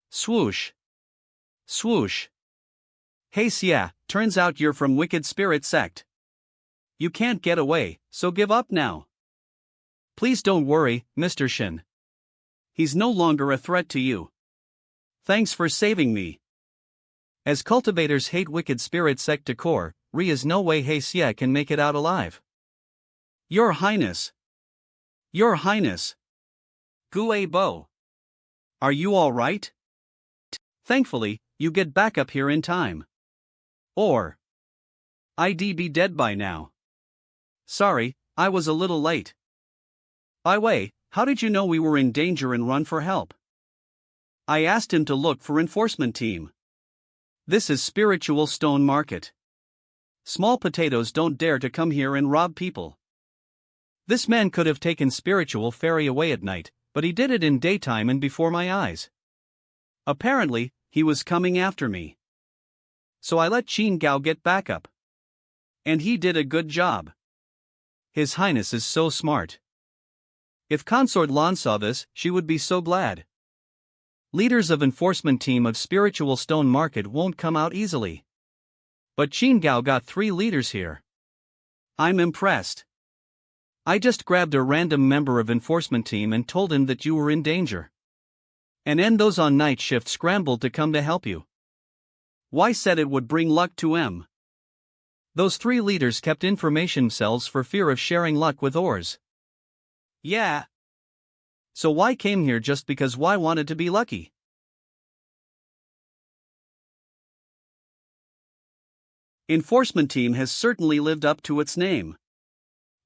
Swoosh. Swoosh. Hey Xia, turns out you're from Wicked Spirit Sect. You can't get away, so give up now. Please don't worry, Mr. Shin. He's no longer a threat to you. Thanks for saving me. As cultivators hate Wicked Spirit Sect to core, is no way He Xie can make it out alive. Your Highness. Your Highness. Guebo. Are you alright? Thankfully, you get back up here in time. Or I'd be dead by now. Sorry, I was a little late. By the way, how did you know we were in danger and run for help? I asked him to look for enforcement team. This is Spiritual Stone Market. Small potatoes don't dare to come here and rob people. This man could have taken spiritual fairy away at night, but he did it in daytime and before my eyes. Apparently, he was coming after me. So I let Qin Gao get back up. And he did a good job. His Highness is so smart. If Consort Lan saw this, she would be so glad. Leaders of enforcement team of Spiritual Stone Market won't come out easily. But Qin Gao got 3 leaders here. I'm impressed. I just grabbed a random member of enforcement team and told him that you were in danger. And then those on night shift scrambled to come to help you. Y said it would bring luck to M. Those 3 leaders kept information cells for fear of sharing luck with Ors. Yeah. So Y came here just because Y wanted to be lucky. Enforcement team has certainly lived up to its name.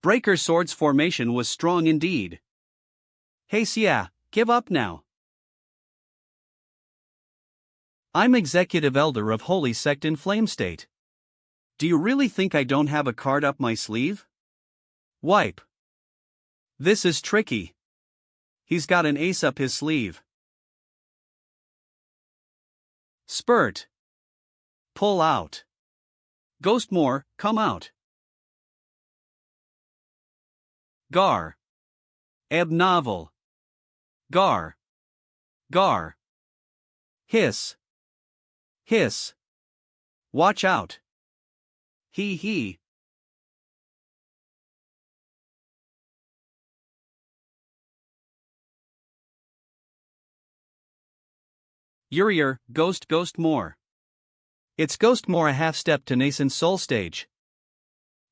Breaker Swords formation was strong indeed. Hey Xia, give up now. I'm Executive Elder of Holy Sect in Flame State. Do you really think I don't have a card up my sleeve? Wipe. This is tricky. He's got an ace up his sleeve. Spurt. Pull out. Ghostmore, come out. Gar. Ebb novel. Gar. Gar. Hiss. Hiss. Watch out. He. Urier, ghost more. It's ghost more a half step to nascent soul stage.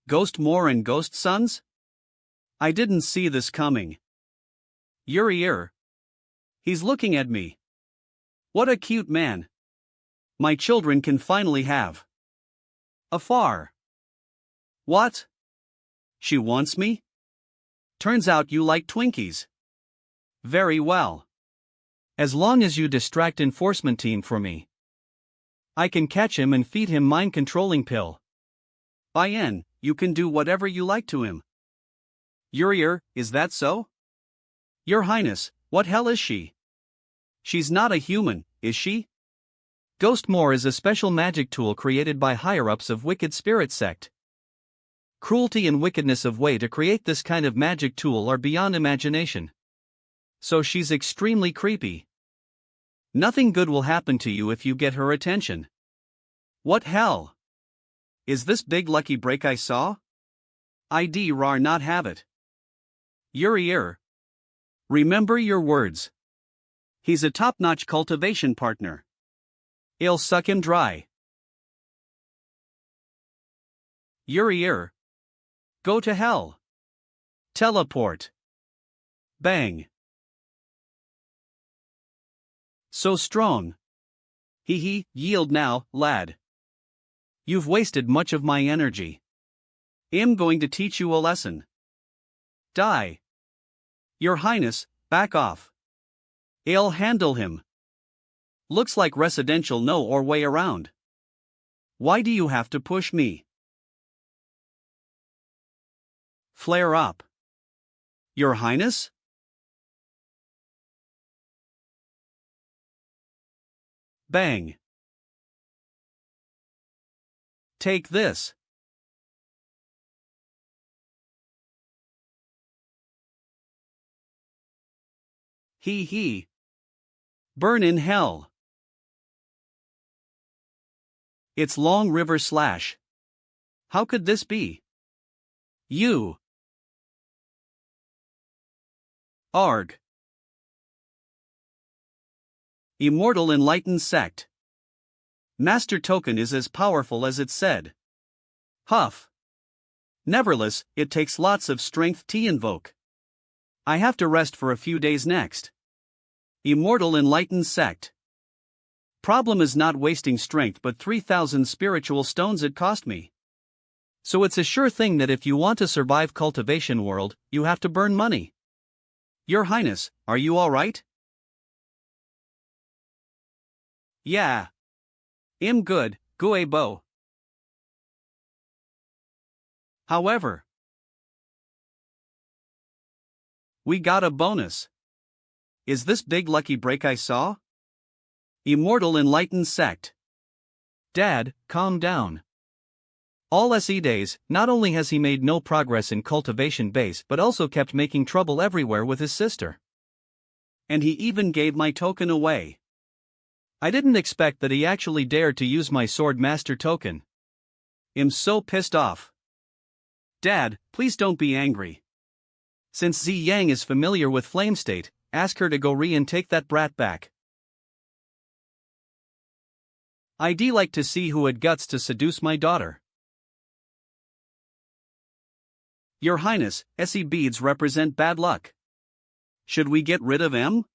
Ghost more and ghost sons? I didn't see this coming. Urier. He's looking at me. What a cute man. My children can finally have. Afar. What? She wants me? Turns out you like Twinkies. Very well. As long as you distract enforcement team for me. I can catch him and feed him mind-controlling pill. Bien, you can do whatever you like to him. Urier, is that so? Your Highness, what hell is she? She's not a human, is she? Ghostmore is a special magic tool created by higher-ups of Wicked Spirit Sect. Cruelty and wickedness of way to create this kind of magic tool are beyond imagination. So she's extremely creepy. Nothing good will happen to you if you get her attention. What hell? Is this big lucky break I saw? I'd rar not have it. Urier. Remember your words. He's a top-notch cultivation partner. I'll suck him dry. Urier. Go to hell. Teleport. Bang. So strong. Yield now, lad. You've wasted much of my energy. I'm going to teach you a lesson. Die. Your Highness, back off. I'll handle him. Looks like residential no or way around. Why do you have to push me? Flare up. Your Highness? Bang. Take this. Burn in hell. It's Long River Slash. How could this be? You. Arg. Immortal Enlightened Sect. Master Token is as powerful as it's said. Huff. Nevertheless, it takes lots of strength to invoke. I have to rest for a few days next. Immortal Enlightened Sect. Problem is not wasting strength but 3,000 spiritual stones it cost me. So it's a sure thing that if you want to survive cultivation world, you have to burn money. Your Highness, are you alright? Yeah. I'm good, Guebo. However, We got a bonus. Is this big lucky break I saw? Immortal Enlightened Sect. Dad, calm down. All SE days, not only has he made no progress in cultivation base but also kept making trouble everywhere with his sister. And he even gave my token away. I didn't expect that he actually dared to use my sword master token. I'm so pissed off. Dad, please don't be angry. Since Zi Yang is familiar with Flame State, ask her to go and take that brat back. I'd like to see who had guts to seduce my daughter. Your Highness, SE beads represent bad luck. Should we get rid of M?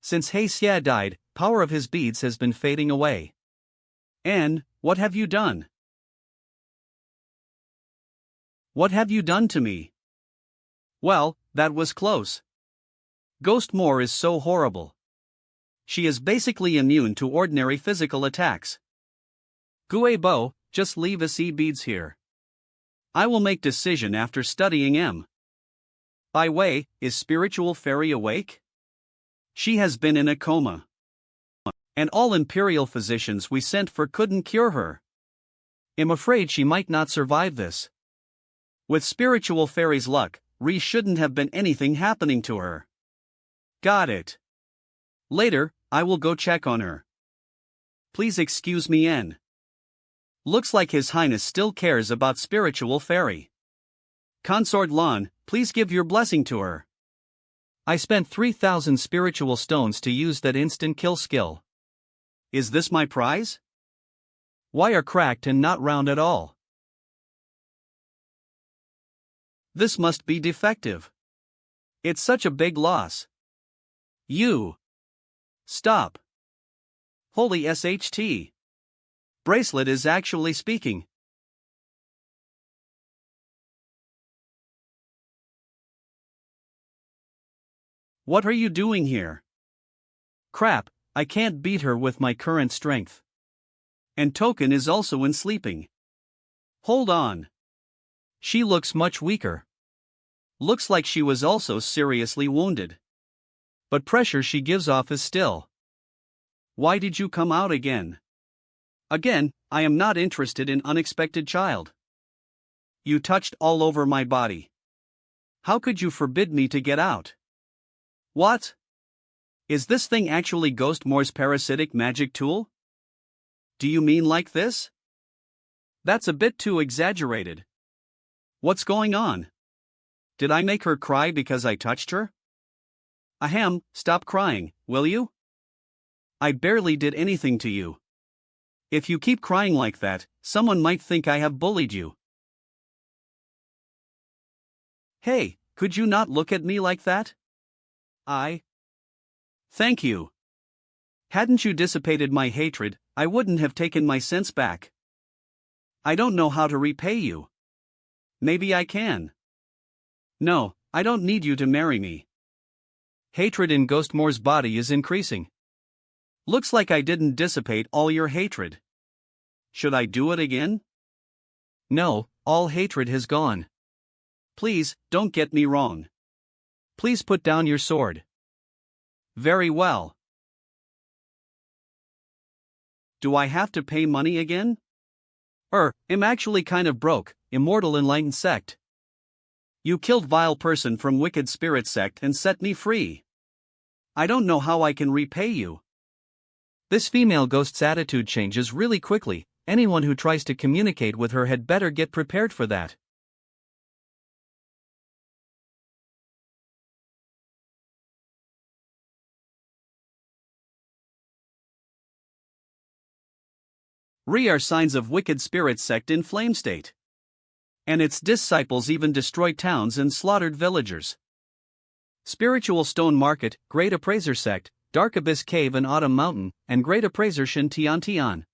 Since He Xia died, power of his beads has been fading away. And, what have you done? What have you done to me? Well, that was close. Ghost Moore is so horrible. She is basically immune to ordinary physical attacks. Guebo, just leave SE beads here. I will make decision after studying M. By way, is Spiritual Fairy awake? She has been in a coma. And all imperial physicians we sent for couldn't cure her. I'm afraid she might not survive this. With Spiritual Fairy's luck, shouldn't have been anything happening to her. Got it. Later, I will go check on her. Please excuse me, N. Looks like His Highness still cares about Spiritual Fairy. Consort Lan, please give your blessing to her. I spent 3,000 spiritual stones to use that instant kill skill. Is this my prize? Wire cracked and not round at all. This must be defective. It's such a big loss. You. Stop. Holy SHT. Bracelet is actually speaking. What are you doing here? Crap, I can't beat her with my current strength. And token is also in sleeping. Hold on. She looks much weaker. Looks like she was also seriously wounded. But pressure she gives off is still. Why did you come out again? Again, I am not interested in unexpected child. You touched all over my body. How could you forbid me to get out? What? Is this thing actually Ghost Moore's parasitic magic tool? Do you mean like this? That's a bit too exaggerated. What's going on? Did I make her cry because I touched her? Ahem, stop crying, will you? I barely did anything to you. If you keep crying like that, someone might think I have bullied you. Hey, could you not look at me like that? Thank you. Hadn't you dissipated my hatred, I wouldn't have taken my sense back. I don't know how to repay you. Maybe I can. No, I don't need you to marry me. Hatred in Ghost Moore's body is increasing. Looks like I didn't dissipate all your hatred. Should I do it again? No, all hatred has gone. Please, don't get me wrong. Please put down your sword. Very well. Do I have to pay money again? I'm actually kind of broke, Immortal Enlightened Sect. You killed vile person from Wicked Spirit Sect and set me free. I don't know how I can repay you. This female ghost's attitude changes really quickly. Anyone who tries to communicate with her had better get prepared for that. Are signs of Wicked Spirit Sect in Flame State. And its disciples even destroyed towns and slaughtered villagers. Spiritual Stone Market, Great Appraiser Sect, Dark Abyss Cave and Autumn Mountain, and Great Appraiser Shin Tian Tian.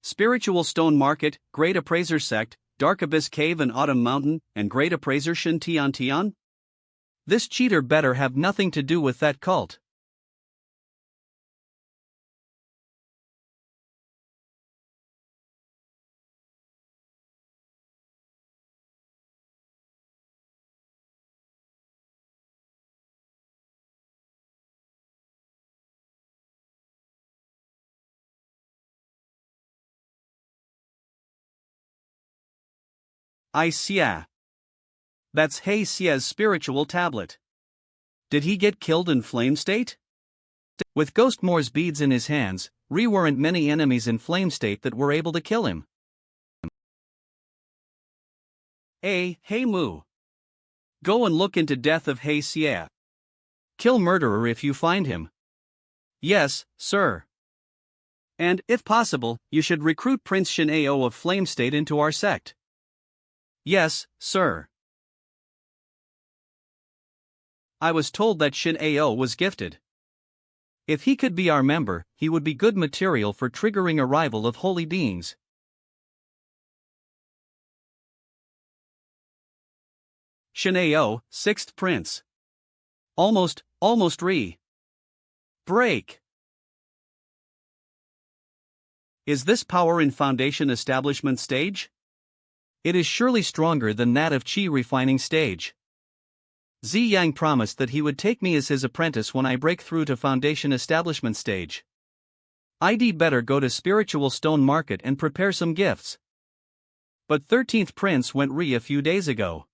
Spiritual Stone Market, Great Appraiser Sect, Dark Abyss Cave and Autumn Mountain, and Great Appraiser Shin Tian Tian? This cheater better have nothing to do with that cult. I Xia. That's He Xia's spiritual tablet. Did he get killed in flame state? With Ghostmore's beads in his hands, Re weren't many enemies in flame state that were able to kill him. Hey Mu. Go and look into death of He Xia. Kill murderer if you find him. Yes, sir. And, if possible, you should recruit Prince Shin Ao of Flame State into our sect. Yes, sir. I was told that Shin Ao was gifted. If he could be our member, he would be good material for triggering arrival of holy beings. Shin Ao, 6th Prince. Almost Re. Break. Is this power in Foundation Establishment stage? It is surely stronger than that of Qi Refining stage. Zi Yang promised that he would take me as his apprentice when I break through to Foundation Establishment stage. I'd better go to Spiritual Stone Market and prepare some gifts. But 13th Prince went Re a few days ago.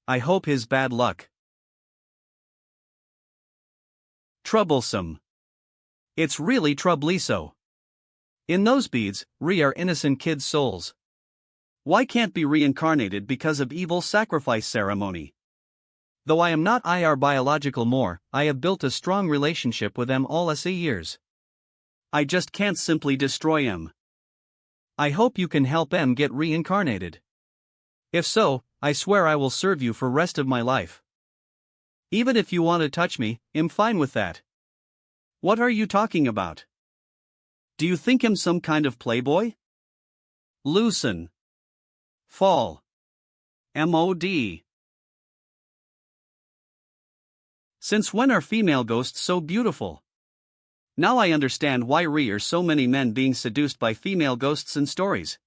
I hope his bad luck. Troublesome. It's really troubliso. In those beads, Re are innocent kids' souls. Why can't be reincarnated because of evil sacrifice ceremony? Though I am not IR biological more, I have built a strong relationship with them all as years. I just can't simply destroy em. I hope you can help em get reincarnated. If so, I swear I will serve you for rest of my life. Even if you want to touch me, I'm fine with that. What are you talking about? Do you think I'm some kind of playboy? Loosen. Fall. MOD. Since when are female ghosts so beautiful? Now I understand why Re are so many men being seduced by female ghosts in stories.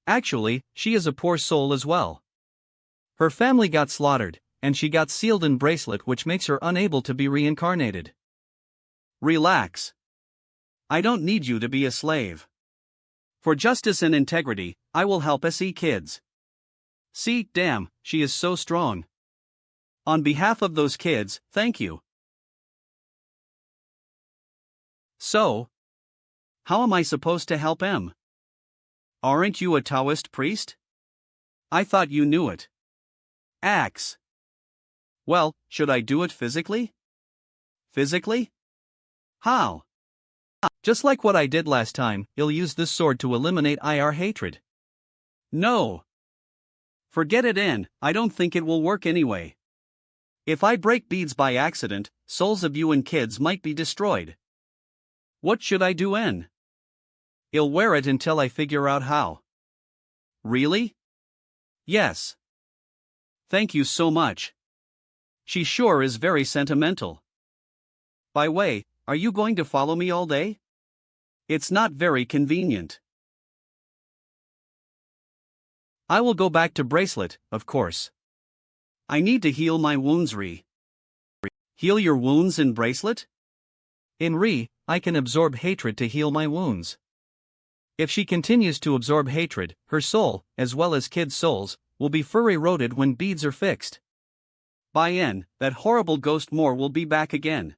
Actually, she is a poor soul as well. Her family got slaughtered, and she got sealed in bracelet which makes her unable to be reincarnated. Relax. I don't need you to be a slave. For justice and integrity, I will help SE kids. See, damn, she is so strong. On behalf of those kids, thank you. So, how am I supposed to help em? Aren't you a Taoist priest? I thought you knew it. Axe. Well, should I do it physically? Physically? How? Just like what I did last time, you'll use this sword to eliminate IR hatred. No. Forget it, and I don't think it will work anyway. If I break beads by accident, souls of you and kids might be destroyed. What should I do, en? I'll wear it until I figure out how. Really? Yes. Thank you so much. She sure is very sentimental. By way, are you going to follow me all day? It's not very convenient. I will go back to bracelet, of course. I need to heal my wounds, Re. Heal your wounds in bracelet? In Re, I can absorb hatred to heal my wounds. If she continues to absorb hatred, her soul, as well as kids' souls, will be eroded when beads are fixed. By N, that horrible ghost Moore will be back again.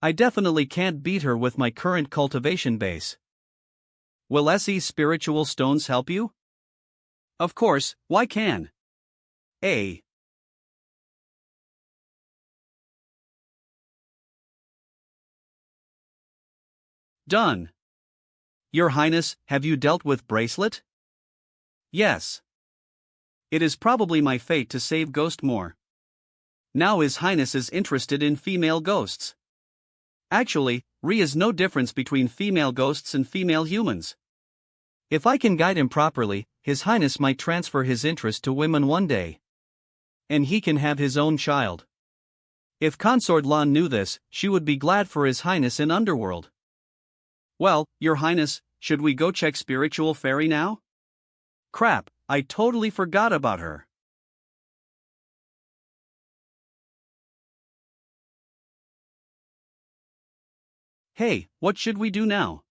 I definitely can't beat her with my current cultivation base. Will SE's spiritual stones help you? Of course, why can? A. Done. Your Highness, have you dealt with bracelet? Yes. It is probably my fate to save Ghost Moore. Now His Highness is interested in female ghosts. Actually, Re is no difference between female ghosts and female humans. If I can guide him properly, His Highness might transfer his interest to women one day. And he can have his own child. If Consort Lan knew this, she would be glad for His Highness in Underworld. Well, Your Highness, should we go check Spiritual Fairy now? Crap, I totally forgot about her. Hey, what should we do now?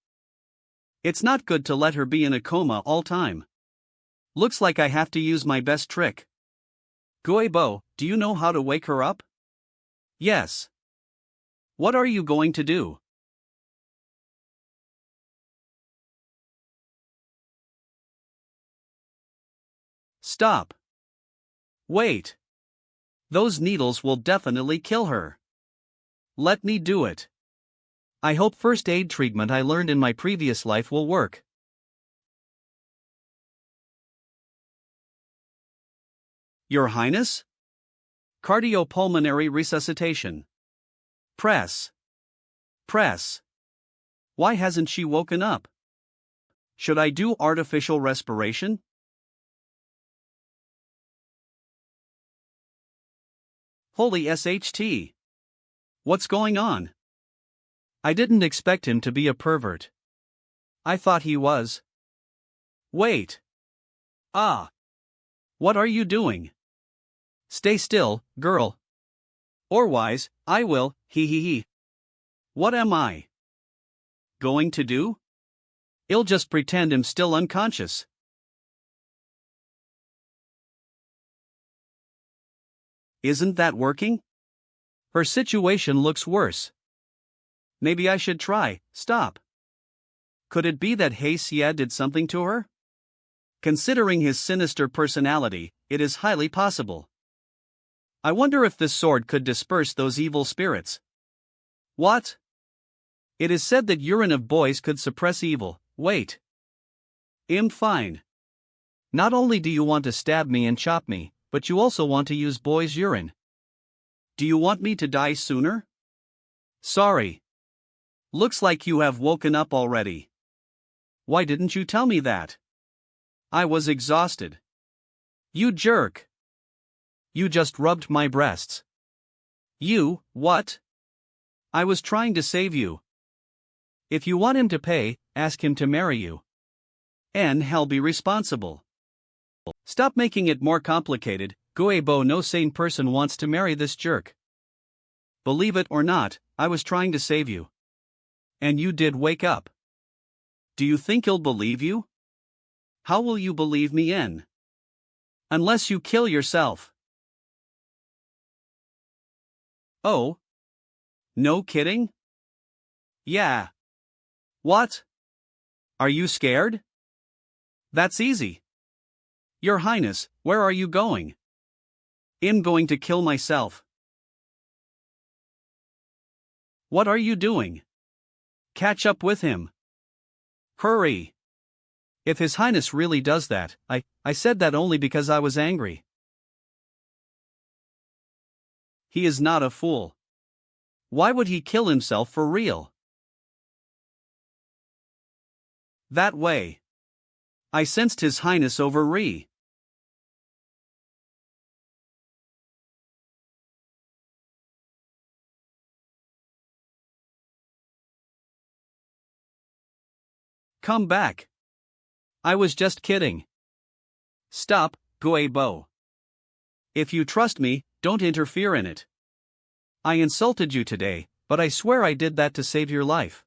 It's not good to let her be in a coma all time. Looks like I have to use my best trick. Guebo, do you know how to wake her up? Yes. What are you going to do? Stop. Wait. Those needles will definitely kill her. Let me do it. I hope first aid treatment I learned in my previous life will work. Your Highness? Cardiopulmonary resuscitation. Press. Press. Why hasn't she woken up? Should I do artificial respiration? Holy SHT. What's going on? I didn't expect him to be a pervert. I thought he was. Wait. Ah. What are you doing? Stay still, girl. Otherwise, I will, he. What am I going to do? I'll just pretend I'm still unconscious. Isn't that working? Her situation looks worse. Maybe I should try, stop. Could it be that Xie did something to her? Considering his sinister personality, it is highly possible. I wonder if this sword could disperse those evil spirits. What? It is said that urine of boys could suppress evil. Wait. I'm fine. Not only do you want to stab me and chop me, but you also want to use boys' urine. Do you want me to die sooner? Sorry. Looks like you have woken up already. Why didn't you tell me that? I was exhausted. You jerk. You just rubbed my breasts. You, what? I was trying to save you. If you want him to pay, ask him to marry you. And he'll be responsible. Stop making it more complicated, Guebo. No sane person wants to marry this jerk. Believe it or not, I was trying to save you. And you did wake up. Do you think he'll believe you? How will you believe me in? Unless you kill yourself. Oh? No kidding? Yeah. What? Are you scared? That's easy. Your Highness, where are you going? I'm going to kill myself. What are you doing? Catch up with him. Hurry. If His Highness really does that, I said that only because I was angry. He is not a fool. Why would he kill himself for real? That way. I sensed His Highness over Re. Come back. I was just kidding. Stop, Guebo. If you trust me, don't interfere in it. I insulted you today, but I swear I did that to save your life.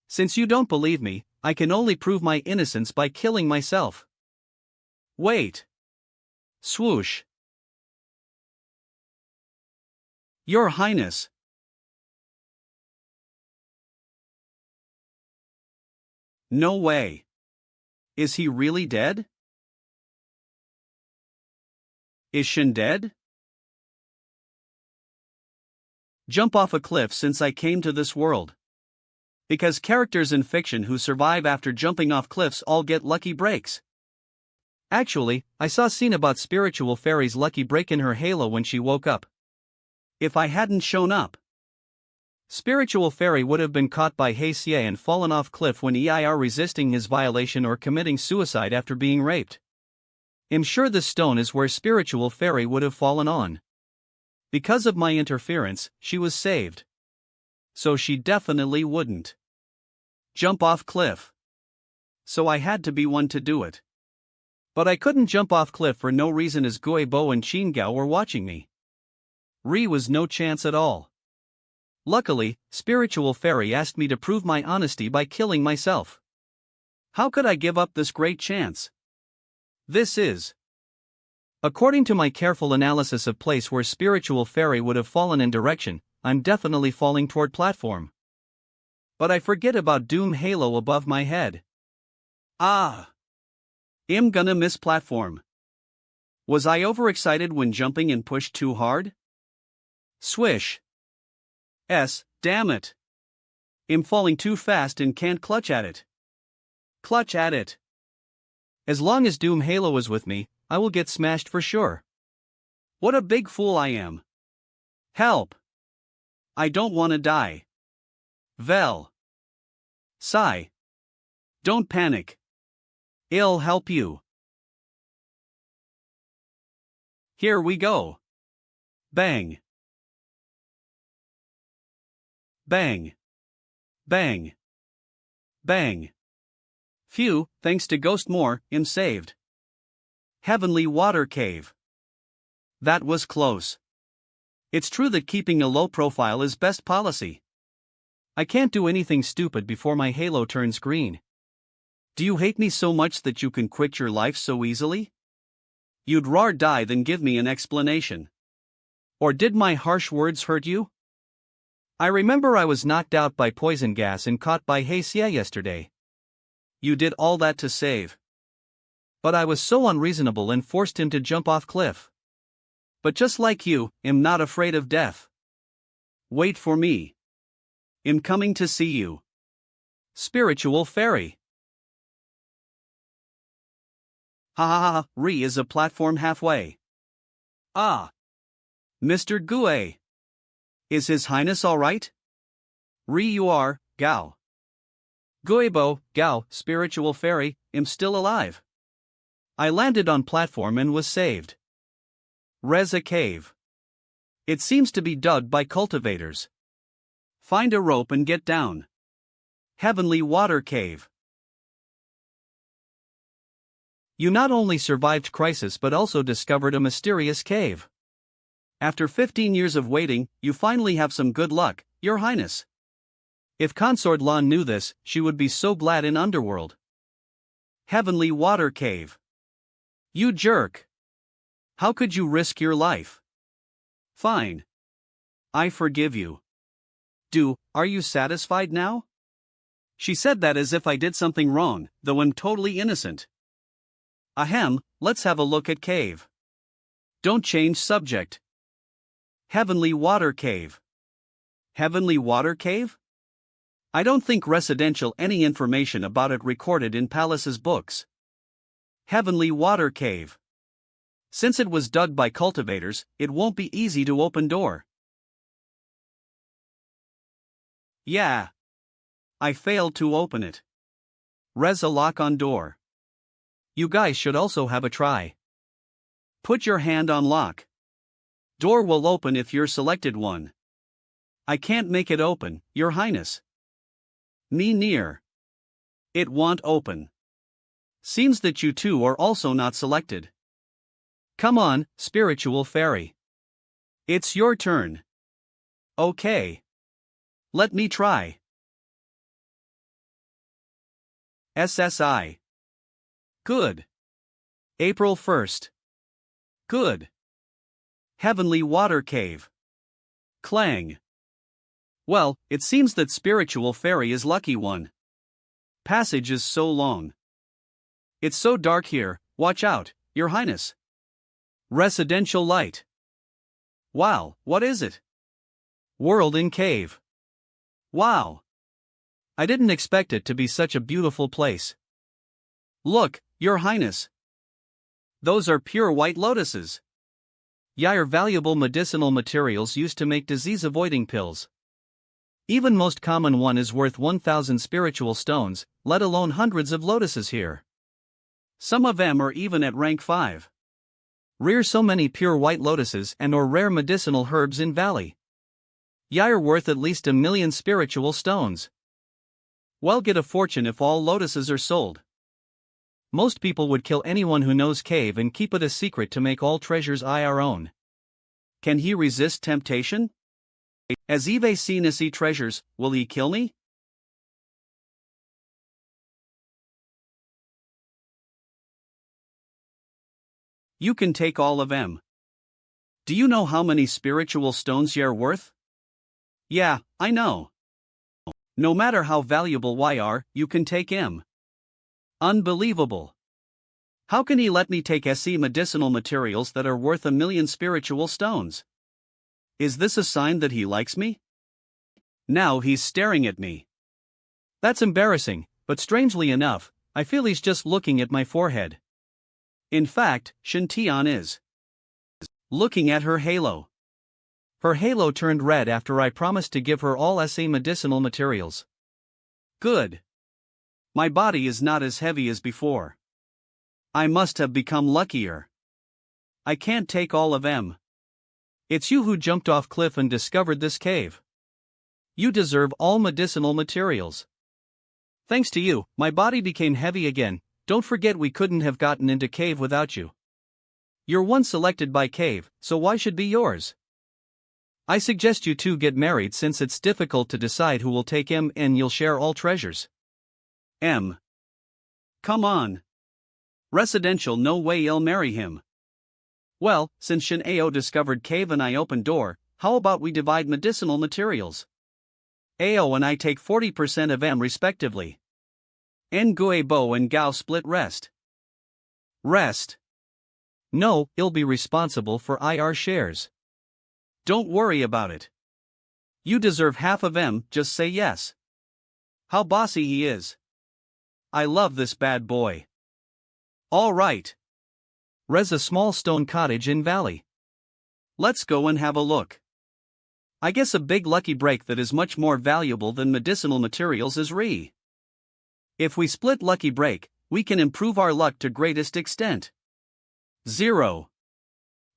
Since you don't believe me, I can only prove my innocence by killing myself. Wait. Swoosh. Your Highness. No way. Is he really dead? Is Shin dead? Jump off a cliff since I came to this world. Because characters in fiction who survive after jumping off cliffs all get lucky breaks. Actually, I saw a scene about spiritual fairy's lucky break in her halo when she woke up. If I hadn't shown up, spiritual fairy would have been caught by Xie and fallen off cliff when EIR resisting his violation or committing suicide after being raped. I'm sure this stone is where spiritual fairy would have fallen on. Because of my interference, she was saved. So she definitely wouldn't jump off cliff. So I had to be one to do it. But I couldn't jump off cliff for no reason as Guebo and Qingao were watching me. Re was no chance at all. Luckily, spiritual fairy asked me to prove my honesty by killing myself. How could I give up this great chance? This is. According to my careful analysis of place where spiritual fairy would have fallen in direction, I'm definitely falling toward platform. But I forget about doom halo above my head. Ah! I'm gonna miss platform. Was I overexcited when jumping and pushed too hard? Swish. Damn it. I'm falling too fast and can't clutch at it. Clutch at it. As long as Doom Halo is with me, I will get smashed for sure. What a big fool I am. Help. I don't want to die. Vel. Sigh. Don't panic. I'll help you. Here we go. Bang. Bang. Bang. Bang. Phew, thanks to Ghost Moore, I'm saved. Heavenly Water Cave. That was close. It's true that keeping a low profile is best policy. I can't do anything stupid before my halo turns green. Do you hate me so much that you can quit your life so easily? You'd rather die than give me an explanation. Or did my harsh words hurt you? I remember I was knocked out by poison gas and caught by Heisia yesterday. You did all that to save. But I was so unreasonable and forced him to jump off cliff. But just like you, I'm not afraid of death. Wait for me. I'm coming to see you. Spiritual fairy. Ha ha ha, Re is a platform halfway. Ah. Mr. Gue. Is His Highness alright? Re you are, Gao. Guebo, Gao, spiritual fairy, am still alive. I landed on platform and was saved. Res a cave. It seems to be dug by cultivators. Find a rope and get down. Heavenly Water Cave. You not only survived crisis but also discovered a mysterious cave. After 15 years of waiting, you finally have some good luck, Your Highness. If Consort Lan knew this, she would be so glad in Underworld. Heavenly Water Cave. You jerk. How could you risk your life? Fine. I forgive you. Are you satisfied now? She said that as if I did something wrong, though I'm totally innocent. Ahem, let's have a look at cave. Don't change subject. Heavenly Water Cave. Heavenly Water Cave? I don't think residential any information about it recorded in Palace's books. Heavenly Water Cave. Since it was dug by cultivators, it won't be easy to open door. Yeah. I failed to open it. Res a lock on door. You guys should also have a try. Put your hand on lock. Door will open if you're selected one. I can't make it open, Your Highness. Me near. It won't open. Seems that you two are also not selected. Come on, spiritual fairy. It's your turn. Okay. Let me try. SSI. Good. April 1st. Good. Heavenly Water Cave. Clang. Well, it seems that spiritual fairy is lucky one. Passage is so long. It's so dark here, watch out, Your Highness. Residential light. Wow, what is it? World in cave. Wow. I didn't expect it to be such a beautiful place. Look, Your Highness. Those are pure white lotuses. Are valuable medicinal materials used to make disease-avoiding pills. Even most common one is worth 1,000 spiritual stones, let alone hundreds of lotuses here. Some of them are even at rank 5. Rear so many pure white lotuses and or rare medicinal herbs in valley. Are worth at least 1 million spiritual stones. Well, get a fortune if all lotuses are sold. Most people would kill anyone who knows cave and keep it a secret to make all treasures our own. Can he resist temptation? As Eve seen treasures, will he kill me? You can take all of them. Do you know how many spiritual stones you're worth? Yeah, I know. No matter how valuable y are, you can take him. Unbelievable. How can he let me take SE medicinal materials that are worth 1,000,000 spiritual stones? Is this a sign that he likes me? Now he's staring at me. That's embarrassing, but strangely enough, I feel he's just looking at my forehead. In fact, Shintian is looking at her halo. Her halo turned red after I promised to give her all SE medicinal materials. Good. My body is not as heavy as before. I must have become luckier. I can't take all of them. It's you who jumped off cliff and discovered this cave. You deserve all medicinal materials. Thanks to you, my body became heavy again. Don't forget we couldn't have gotten into cave without you. You're one selected by cave, so why should be yours? I suggest you two get married since it's difficult to decide who will take him and you'll share all treasures. Come on. Residential, no way I'll marry him. Well, since Shin Ao discovered cave and I opened door, how about we divide medicinal materials? Ao and I take 40% of M respectively. Nguye Bo and Gao split rest. Rest? No, I'll be responsible for IR shares. Don't worry about it. You deserve half of M, just say yes. How bossy he is. I love this bad boy. All right. Res a small stone cottage in valley. Let's go and have a look. I guess a big lucky break that is much more valuable than medicinal materials is Re. If we split lucky break, we can improve our luck to greatest extent. 0.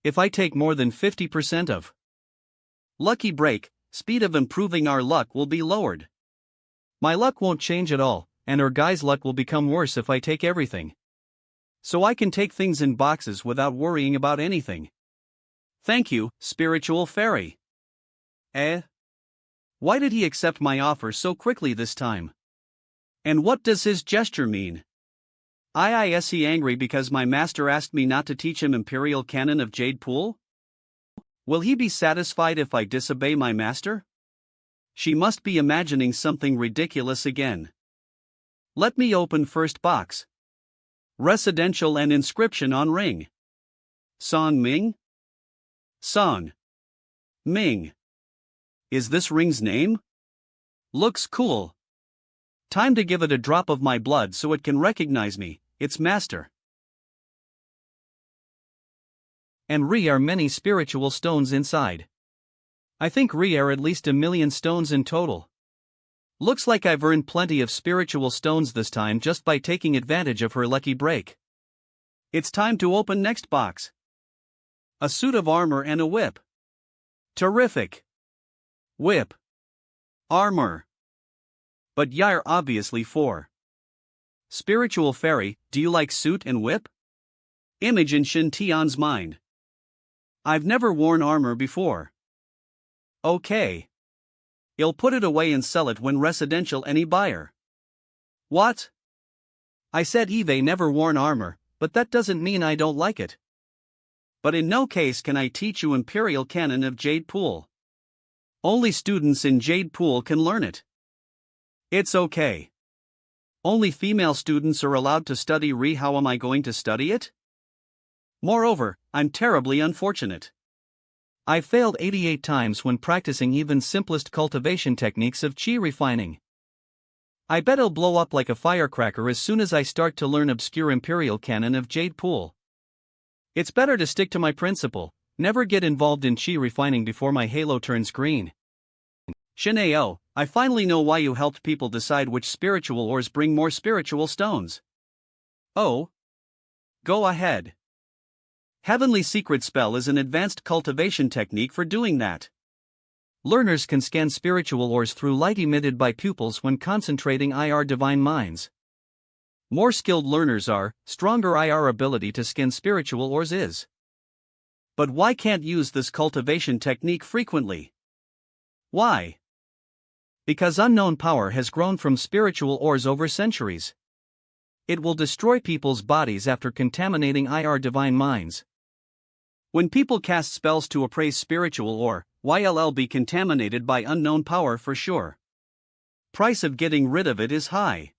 If I take more than 50% of lucky break, speed of improving our luck will be lowered. My luck won't change at all, and our guy's luck will become worse if I take everything. So I can take things in boxes without worrying about anything. Thank you, spiritual fairy. Why did he accept my offer so quickly this time? And what does his gesture mean? Is he angry because my master asked me not to teach him Imperial Canon of Jade Pool? Will he be satisfied if I disobey my master? She must be imagining something ridiculous again. Let me open first box. Residential and inscription on ring. Song Ming? Song Ming. Is this ring's name? Looks cool. Time to give it a drop of my blood so it can recognize me, its master. And Re are many spiritual stones inside. I think Re are at least 1,000,000 stones in total. Looks like I've earned plenty of spiritual stones this time just by taking advantage of her lucky break. It's time to open next box. A suit of armor and a whip. Terrific. Whip. Armor. But Yair obviously 4. Spiritual fairy, do you like suit and whip? Image in Shin Tian's mind. I've never worn armor before. Okay. I'll put it away and sell it when residential any buyer. What? I said Eve never worn armor, but that doesn't mean I don't like it. But in no case can I teach you Imperial Canon of Jade Pool. Only students in Jade Pool can learn it. It's okay. Only female students are allowed to study Re. How am I going to study it? Moreover, I'm terribly unfortunate. I failed 88 times when practicing even simplest cultivation techniques of chi refining. I bet I'll blow up like a firecracker as soon as I start to learn obscure Imperial Canon of Jade Pool. It's better to stick to my principle, never get involved in chi refining before my halo turns green. Shineo, I finally know why you helped people decide which spiritual ores bring more spiritual stones. Oh? Go ahead. Heavenly Secret Spell is an advanced cultivation technique for doing that. Learners can scan spiritual ores through light emitted by pupils when concentrating IR divine minds. More skilled learners are, stronger IR ability to scan spiritual ores is. But why can't use this cultivation technique frequently? Why? Because unknown power has grown from spiritual ores over centuries. It will destroy people's bodies after contaminating IR divine minds. When people cast spells to appraise spiritual or YLL be contaminated by unknown power for sure. Price of getting rid of it is high.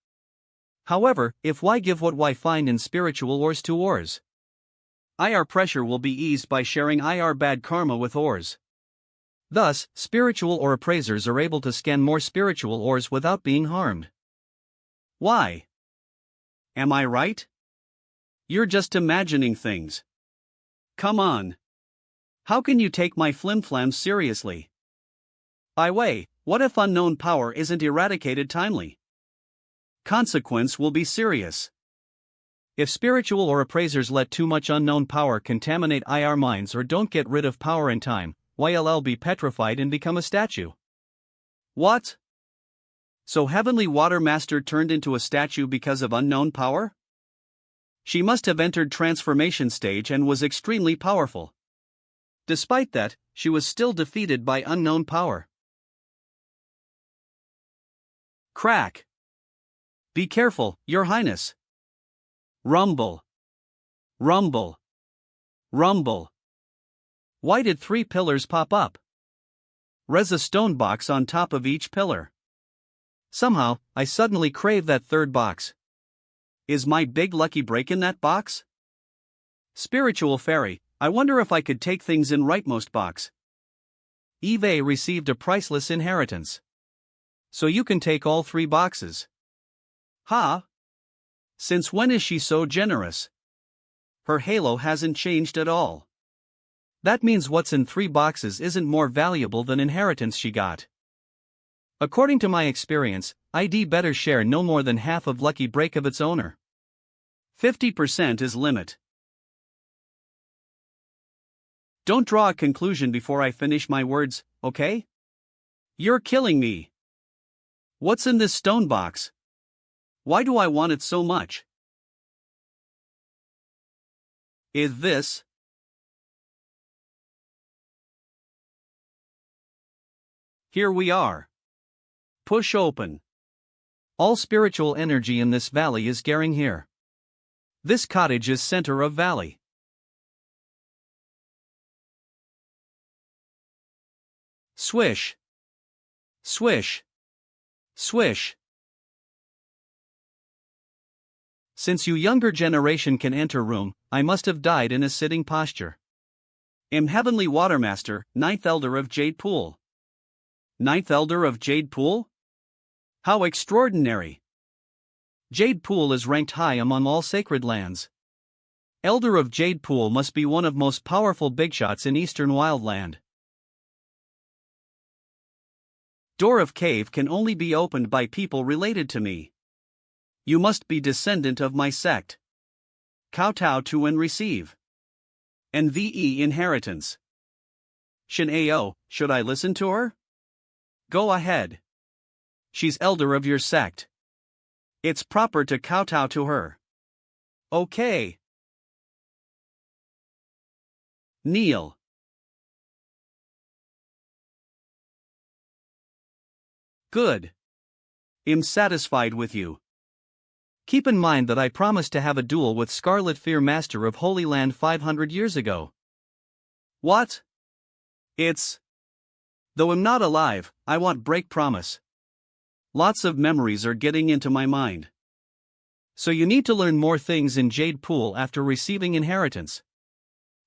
However, if Y give what Y find in spiritual ores to ores, IR pressure will be eased by sharing IR bad karma with ores. Thus, spiritual or appraisers are able to scan more spiritual ores without being harmed. Why? Am I right? You're just imagining things. Come on. How can you take my flimflams seriously? By way, what if unknown power isn't eradicated timely? Consequence will be serious. If spiritual or appraisers let too much unknown power contaminate IR minds or don't get rid of power in time, YLL be petrified and become a statue. What? So Heavenly Water Master turned into a statue because of unknown power? She must have entered transformation stage and was extremely powerful. Despite that, she was still defeated by unknown power. Crack. Be careful, Your Highness. Rumble. Rumble. Rumble. Why did 3 pillars pop up? Res a stone box on top of each pillar. Somehow, I suddenly crave that third box. Is my big lucky break in that box? Spiritual fairy, I wonder if I could take things in rightmost box. Eve received a priceless inheritance. So you can take all 3 boxes. Ha! Since when is she so generous? Her halo hasn't changed at all. That means what's in 3 boxes isn't more valuable than inheritance she got. According to my experience, ID better share no more than half of lucky break of its owner. 50% is limit. Don't draw a conclusion before I finish my words, okay? You're killing me. What's in this stone box? Why do I want it so much? Is this? Here we are. Push open. All spiritual energy in this valley is gathering here. This cottage is center of valley. Swish. Swish. Swish. Since you younger generation can enter room, I must have died in a sitting posture. Am Heavenly Watermaster, 9th Elder of Jade Pool. 9th Elder of Jade Pool? How extraordinary! Jade Pool is ranked high among all sacred lands. Elder of Jade Pool must be one of most powerful bigshots in Eastern Wildland. Door of Cave can only be opened by people related to me. You must be descendant of my sect. Kowtow to and receive. NVE inheritance. Shin Ao, should I listen to her? Go ahead. She's elder of your sect. It's proper to kowtow to her. Okay. Kneel. Good. I'm satisfied with you. Keep in mind that I promised to have a duel with Scarlet Fear Master of Holy Land 500 years ago. What? It's... Though I'm not alive, I want break promise. Lots of memories are getting into my mind. So you need to learn more things in Jade Pool after receiving inheritance.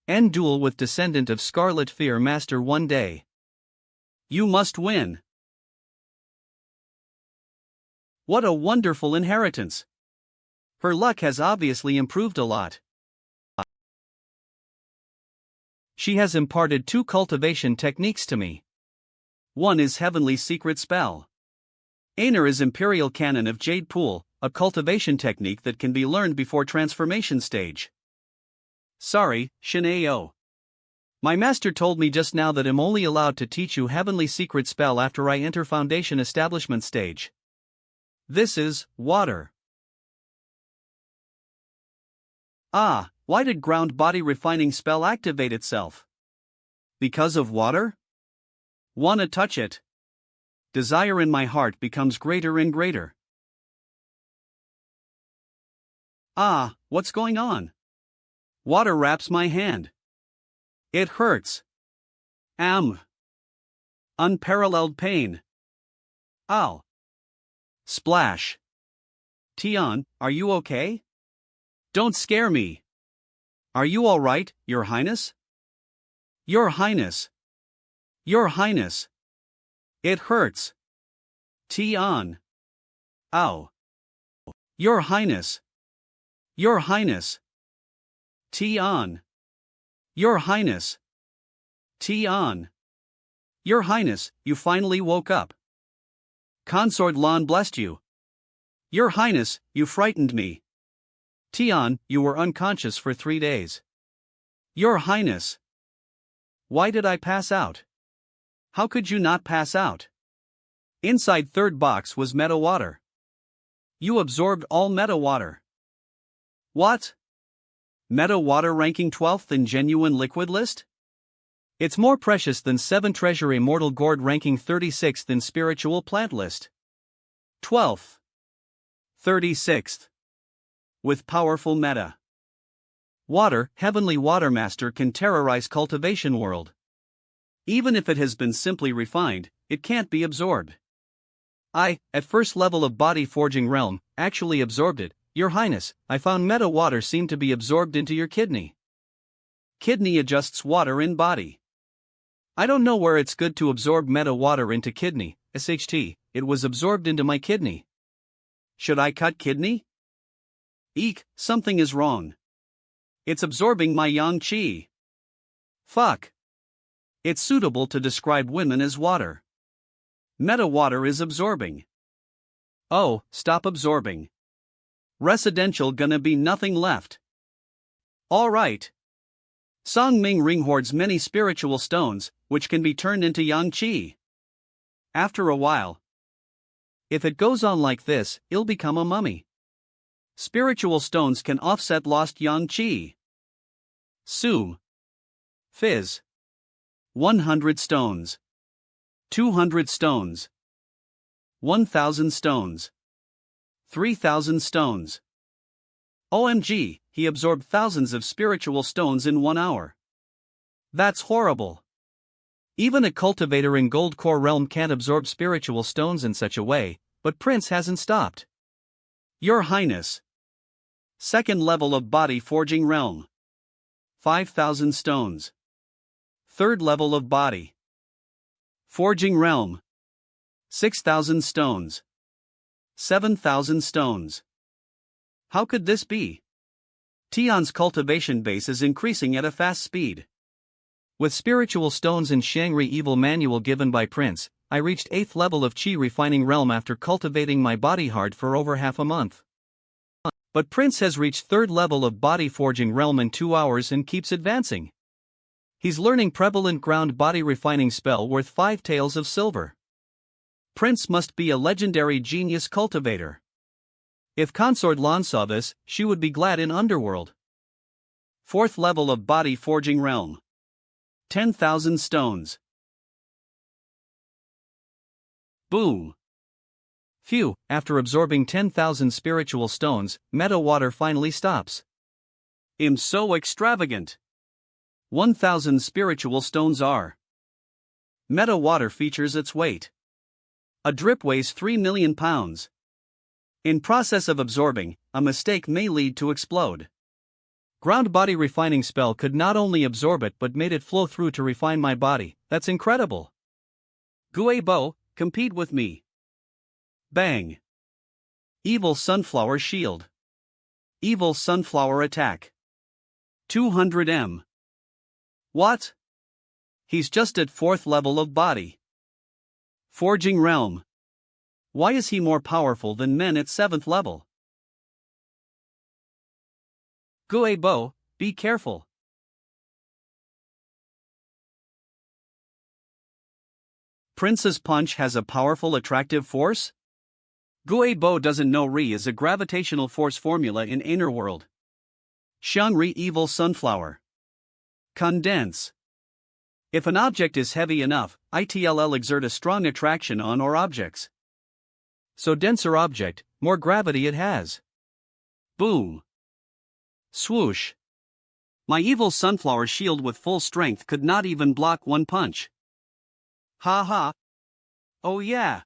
End duel with descendant of Scarlet Fear Master one day. You must win. What a wonderful inheritance. Her luck has obviously improved a lot. She has imparted 2 cultivation techniques to me. One is Heavenly Secret Spell. Aner is Imperial Canon of Jade Pool, a cultivation technique that can be learned before transformation stage. Sorry, Shin Ao. My master told me just now that I'm only allowed to teach you Heavenly Secret Spell after I enter Foundation Establishment stage. This is water. Ah, why did ground body refining spell activate itself? Because of water? Wanna touch it? Desire in my heart becomes greater and greater. Ah, what's going on? Water wraps my hand. It hurts. Unparalleled pain. Ow. Splash. Tian, are you okay? Don't scare me. Are you all right, Your Highness? Your Highness. Your Highness. It hurts. Tian. Ow. Your Highness. Your Highness. Tian. Your Highness. Tian. Your Highness, you finally woke up. Consort Lan blessed you. Your Highness, you frightened me. Tian, you were unconscious for 3 days. Your Highness. Why did I pass out? How could you not pass out? Inside third box was meta water. You absorbed all meta water. What? Meta water ranking 12th in genuine liquid list? It's more precious than 7 treasure immortal gourd ranking 36th in spiritual plant list. 12th. 36th. With powerful meta. Water, Heavenly Watermaster can terrorize cultivation world. Even if it has been simply refined, it can't be absorbed. I, at first level of body forging realm, actually absorbed it. Your Highness, I found meta water seemed to be absorbed into your kidney. Kidney adjusts water in body. I don't know where it's good to absorb meta water into kidney, SHT, it was absorbed into my kidney. Should I cut kidney? Eek, something is wrong. It's absorbing my yang qi. Fuck. It's suitable to describe women as water. Meta water is absorbing. Oh, stop absorbing. Residential gonna be nothing left. Alright. Song Ming Ring hoards many spiritual stones, which can be turned into yang qi. After a while, if it goes on like this, it'll become a mummy. Spiritual stones can offset lost yang qi. Sum. Fizz. 100 stones. 200 stones. 1,000 stones. 3,000 stones. OMG, he absorbed thousands of spiritual stones in 1 hour. That's horrible. Even a cultivator in Gold Core Realm can't absorb spiritual stones in such a way, but Prince hasn't stopped. Your Highness. Second level of body forging realm. 5,000 stones. Third level of body forging realm. 6,000 stones. 7,000 stones. How could this be? Tian's cultivation base is increasing at a fast speed. With spiritual stones in Shangri Evil Manual given by Prince, I reached 8th level of Qi refining realm after cultivating my body hard for over half a month. But Prince has reached 3rd level of body forging realm in 2 hours and keeps advancing. He's learning prevalent ground body refining spell worth 5 taels of silver. Prince must be a legendary genius cultivator. If Consort Lan saw this, she would be glad in Underworld. 4th level of body forging realm. 10,000 stones. Boom. Phew, after absorbing 10,000 spiritual stones, meta water finally stops. I'm so extravagant. 1,000 spiritual stones are. Meta water features its weight. A drip weighs 3 million pounds. In process of absorbing, a mistake may lead to explode. Ground body refining spell could not only absorb it but made it flow through to refine my body. That's incredible. Gue Bo, compete with me. Bang. Evil Sunflower Shield. Evil Sunflower Attack. 200 What? He's just at 4th level of body forging realm. Why is he more powerful than men at 7th level? Gue Bo, be careful. Prince's punch has a powerful attractive force? Gue Bo doesn't know Ri is a gravitational force formula in inner world. Shangri Evil Sunflower. Condense. If an object is heavy enough, it'll exert a strong attraction on or objects. So denser object, more gravity it has. Boom. Swoosh. My evil sunflower shield with full strength could not even block one punch. Ha ha. Oh yeah.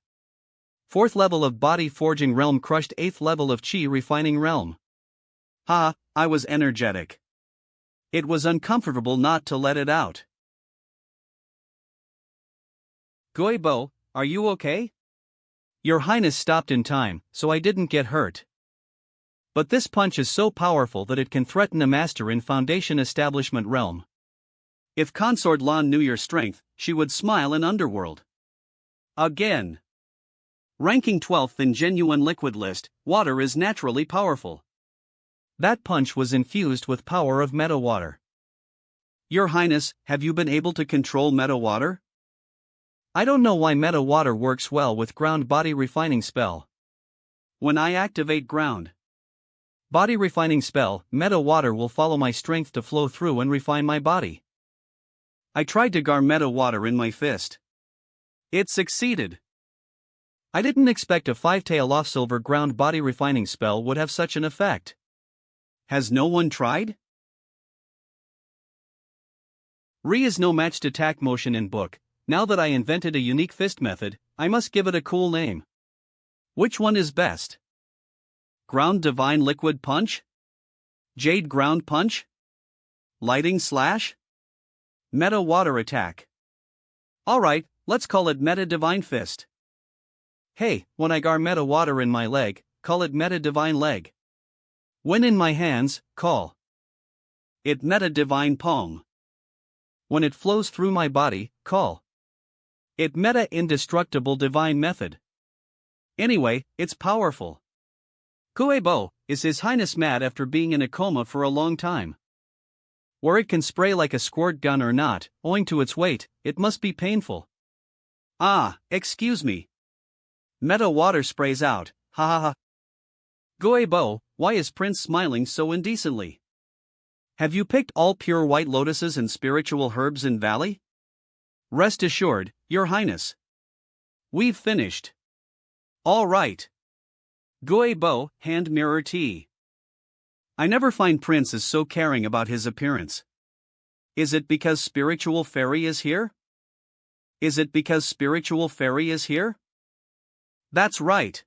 4th level of body forging realm crushed 8th level of chi refining realm. Ha, I was energetic. It was uncomfortable not to let it out. Goibo, are you okay? Your Highness stopped in time, so I didn't get hurt. But this punch is so powerful that it can threaten a master in Foundation Establishment realm. If Consort Lan knew your strength, she would smile in Underworld. Again. Ranking 12th in Genuine Liquid list, water is naturally powerful. That punch was infused with power of meta water. Your Highness, have you been able to control meta water? I don't know why meta water works well with ground body refining spell. When I activate ground body refining spell, meta water will follow my strength to flow through and refine my body. I tried to gar meta water in my fist. It succeeded. I didn't expect a 5-tail off silver ground body refining spell would have such an effect. Has no one tried? Re is no matched attack motion in book. Now that I invented a unique fist method, I must give it a cool name. Which one is best? Ground Divine Liquid Punch? Jade Ground Punch? Lighting Slash? Meta Water Attack. Alright, let's call it Meta Divine Fist. Hey, when I gar Meta Water in my leg, call it Meta Divine Leg. When in my hands, call it Meta Divine Palm. When it flows through my body, call it Meta Indestructible Divine Method. Anyway, it's powerful. Kuebo, is His Highness mad after being in a coma for a long time? Where it can spray like a squirt gun or not, owing to its weight, it must be painful. Ah, excuse me. Meta water sprays out, ha ha ha. Goebo, why is Prince smiling so indecently? Have you picked all pure white lotuses and spiritual herbs in Valley? Rest assured, Your Highness. We've finished. All right. Goebo, hand mirror tea. I never find Prince is so caring about his appearance. Is it because Spiritual Fairy is here? Is it because Spiritual Fairy is here? That's right.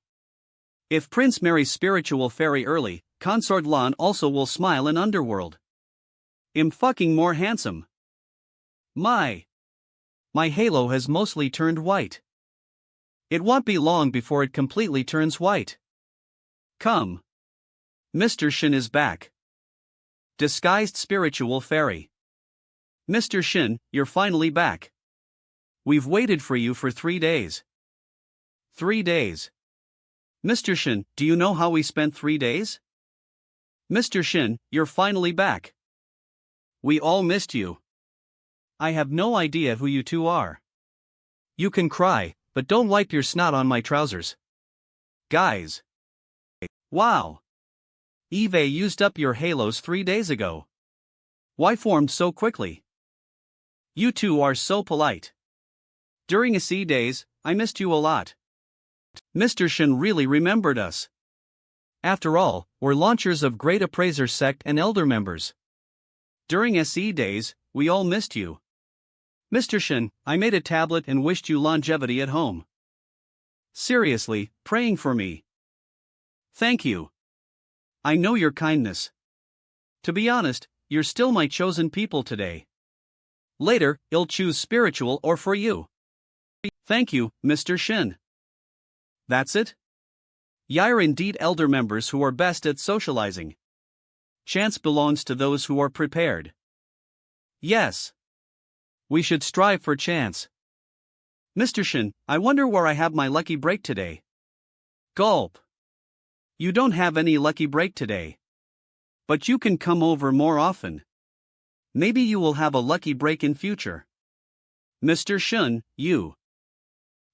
If Prince marries Spiritual Fairy early, Consort Lan also will smile in Underworld. I'm fucking more handsome. My halo has mostly turned white. It won't be long before it completely turns white. Come. Mr. Shin is back. Disguised Spiritual Fairy. Mr. Shin, you're finally back. We've waited for you for 3 days. 3 days. Mr. Shin, do you know how we spent 3 days? Mr. Shin, you're finally back. We all missed you. I have no idea who you two are. You can cry, but don't wipe your snot on my trousers. Guys. Wow. Eve used up your halos 3 days ago. Why formed so quickly? You two are so polite. During SE days, I missed you a lot. Mr. Shin really remembered us. After all, we're launchers of Great Appraiser Sect and Elder members. During SE days, we all missed you. Mr. Shin, I made a tablet and wished you longevity at home. Seriously, praying for me. Thank you. I know your kindness. To be honest, you're still my chosen people today. Later, I'll choose spiritual or for you. Thank you, Mr. Shin. That's it? You're indeed elder members who are best at socializing. Chance belongs to those who are prepared. Yes. We should strive for chance. Mr. Shin, I wonder where I have my lucky break today. Gulp. You don't have any lucky break today. But you can come over more often. Maybe you will have a lucky break in future. Mr. Shin, you.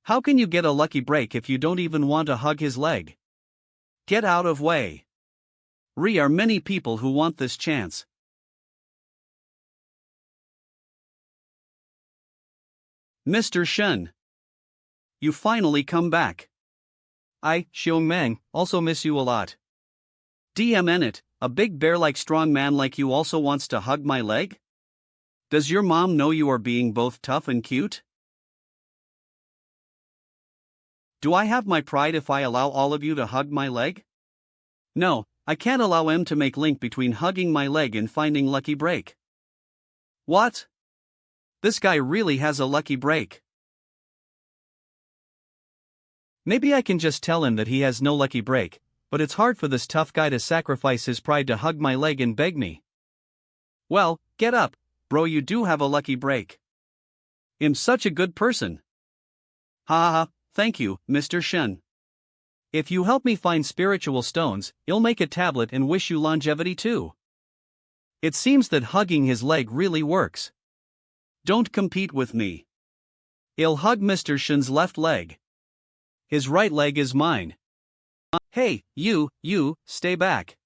How can you get a lucky break if you don't even want to hug his leg? Get out of way. Are many people who want this chance. Mr. Shin. You finally come back. I, Xiongmang, also miss you a lot. DM Enit, a big bear-like strong man like you also wants to hug my leg? Does your mom know you are being both tough and cute? Do I have my pride if I allow all of you to hug my leg? No, I can't allow M to make link between hugging my leg and finding lucky break. What? This guy really has a lucky break. Maybe I can just tell him that he has no lucky break, but it's hard for this tough guy to sacrifice his pride to hug my leg and beg me. Well, get up, bro, you do have a lucky break. I'm such a good person. Ha ha ha, thank you, Mr. Shen. If you help me find spiritual stones, I'll make a tablet and wish you longevity too. It seems that hugging his leg really works. Don't compete with me. I'll hug Mr. Shen's left leg. His right leg is mine. Hey, you, stay back.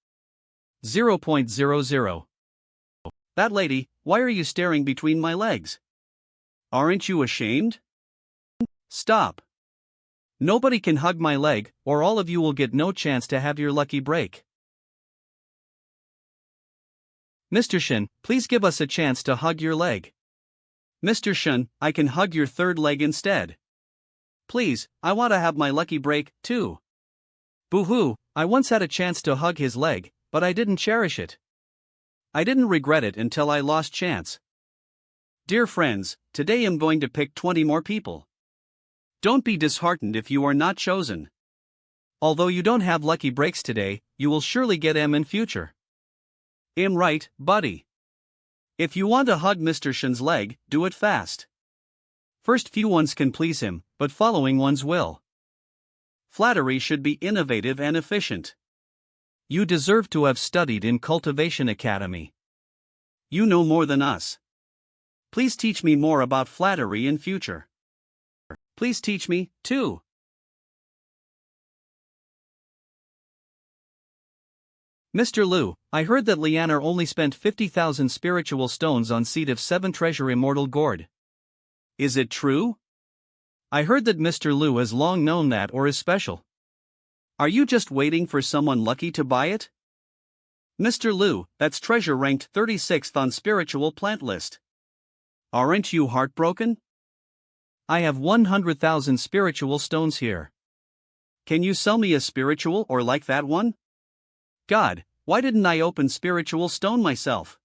0.00. That lady, why are you staring between my legs? Aren't you ashamed? Stop. Nobody can hug my leg, or all of you will get no chance to have your lucky break. Mr. Shen, please give us a chance to hug your leg. Mr. Shen, I can hug your third leg instead. Please, I want to have my lucky break, too. Boo-hoo, I once had a chance to hug his leg, but I didn't cherish it. I didn't regret it until I lost chance. Dear friends, today I'm going to pick 20 more people. Don't be disheartened if you are not chosen. Although you don't have lucky breaks today, you will surely get M in future. I'm right, buddy. If you want to hug Mr. Shen's leg, do it fast. First few ones can please him, but following ones will. Flattery should be innovative and efficient. You deserve to have studied in Cultivation Academy. You know more than us. Please teach me more about flattery in future. Please teach me, too. Mr. Liu, I heard that Lianer only spent 50,000 spiritual stones on Seed of 7 Treasure Immortal Gourd. Is it true? I heard that Mr. Liu has long known that or is special. Are you just waiting for someone lucky to buy it? Mr. Liu, that's treasure ranked 36th on spiritual plant list. Aren't you heartbroken? I have 100,000 spiritual stones here. Can you sell me a spiritual or like that one? God, why didn't I open spiritual stone myself?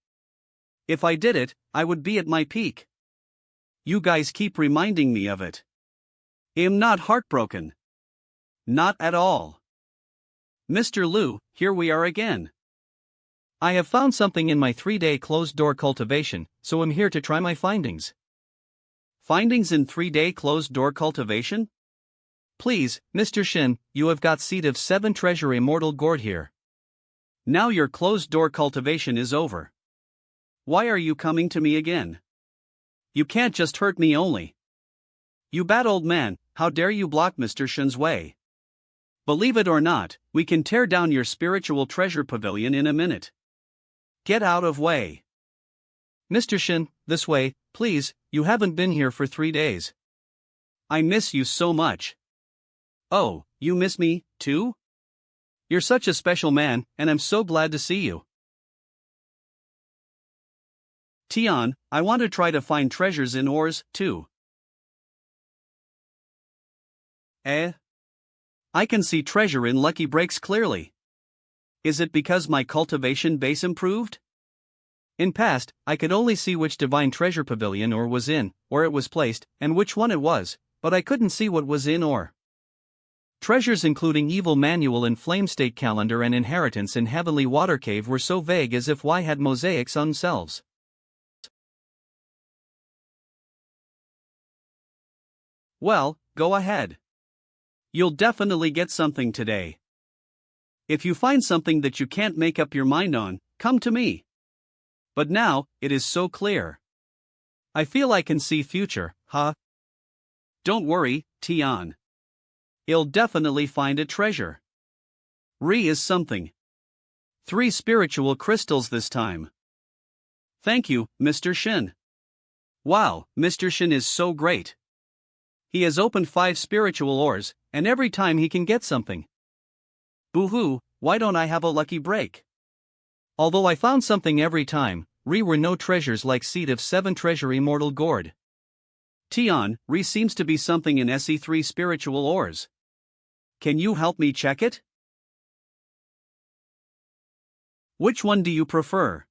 If I did it, I would be at my peak. You guys keep reminding me of it. I'm not heartbroken. Not at all. Mr. Liu, here we are again. I have found something in my 3-day closed-door cultivation, so I'm here to try my findings. Findings in 3-day closed-door cultivation? Please, Mr. Shen, you have got Seed of 7 Treasure Immortal Gourd here. Now your closed-door cultivation is over. Why are you coming to me again? You can't just hurt me only. You bad old man, how dare you block Mr. Shen's way? Believe it or not, we can tear down your spiritual treasure pavilion in a minute. Get out of way. Mr. Shen, this way, please, you haven't been here for 3 days. I miss you so much. Oh, you miss me, too? You're such a special man, and I'm so glad to see you. Tian, I want to try to find treasures in ores, too. I can see treasure in lucky breaks clearly. Is it because my cultivation base improved? In past, I could only see which divine treasure pavilion ore was in, where it was placed, and which one it was, but I couldn't see what was in ore. Treasures including Evil Manual and Flame State Calendar and Inheritance in Heavenly Water Cave were so vague as if Y had mosaics on themselves. Well, go ahead. You'll definitely get something today. If you find something that you can't make up your mind on, come to me. But now, it is so clear. I feel I can see future, huh? Don't worry, Tian. I'll definitely find a treasure. Re is something. 3 spiritual crystals this time. Thank you, Mr. Shen. Wow, Mr. Shen is so great. He has opened 5 spiritual ores, and every time he can get something. Boo-hoo, why don't I have a lucky break? Although I found something every time, were no treasures like seed of 7 treasure immortal gourd. Tion, seems to be something in SE3 spiritual ores. Can you help me check it? Which one do you prefer?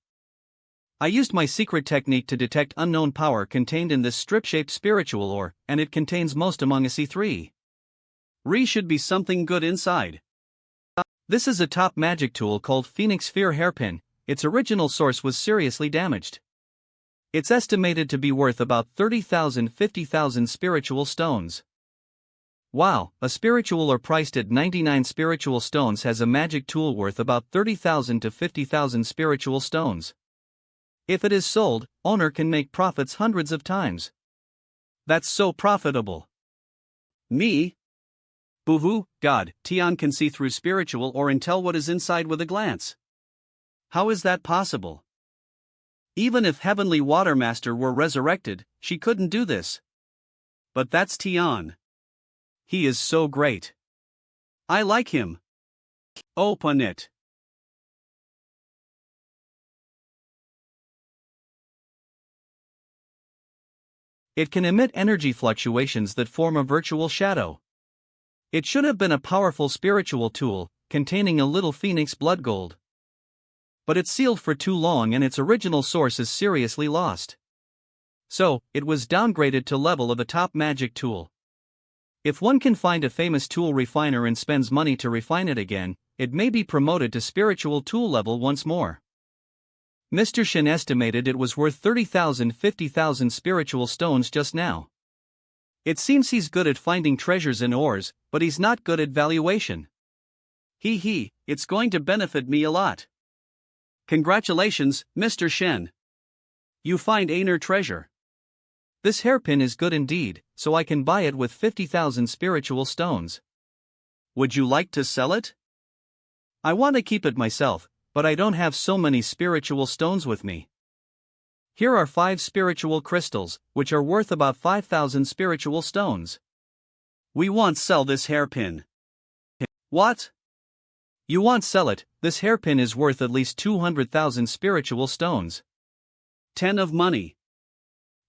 I used my secret technique to detect unknown power contained in this strip-shaped spiritual ore, and it contains most among SE3. Should be something good inside. This is a top magic tool called Phoenix Sphere Hairpin. Its original source was seriously damaged. It's estimated to be worth about 50,000 spiritual stones. Wow, a spiritual ore priced at 99 spiritual stones has a magic tool worth about 30,000 to 50,000 spiritual stones. If it is sold, owner can make profits hundreds of times. That's so profitable. Me? Boo-hoo, God, Tion can see through spiritual ore and tell what is inside with a glance. How is that possible? Even if Heavenly Watermaster were resurrected, she couldn't do this. But that's Tion. He is so great. I like him. Open it. It can emit energy fluctuations that form a virtual shadow. It should have been a powerful spiritual tool, containing a little phoenix blood gold. But it's sealed for too long and its original source is seriously lost. So, it was downgraded to level of a top magic tool. If one can find a famous tool refiner and spends money to refine it again, it may be promoted to spiritual tool level once more. Mr. Shin estimated it was worth 50,000 spiritual stones just now. It seems he's good at finding treasures in ores, but he's not good at valuation. It's going to benefit me a lot. Congratulations, Mr. Shen. You find einer treasure. This hairpin is good indeed, so I can buy it with 50,000 spiritual stones. Would you like to sell it? I want to keep it myself, but I don't have so many spiritual stones with me. Here are 5 spiritual crystals, which are worth about 5,000 spiritual stones. We want sell this hairpin. What? You want sell it? This hairpin is worth at least 200,000 spiritual stones. 10 of money.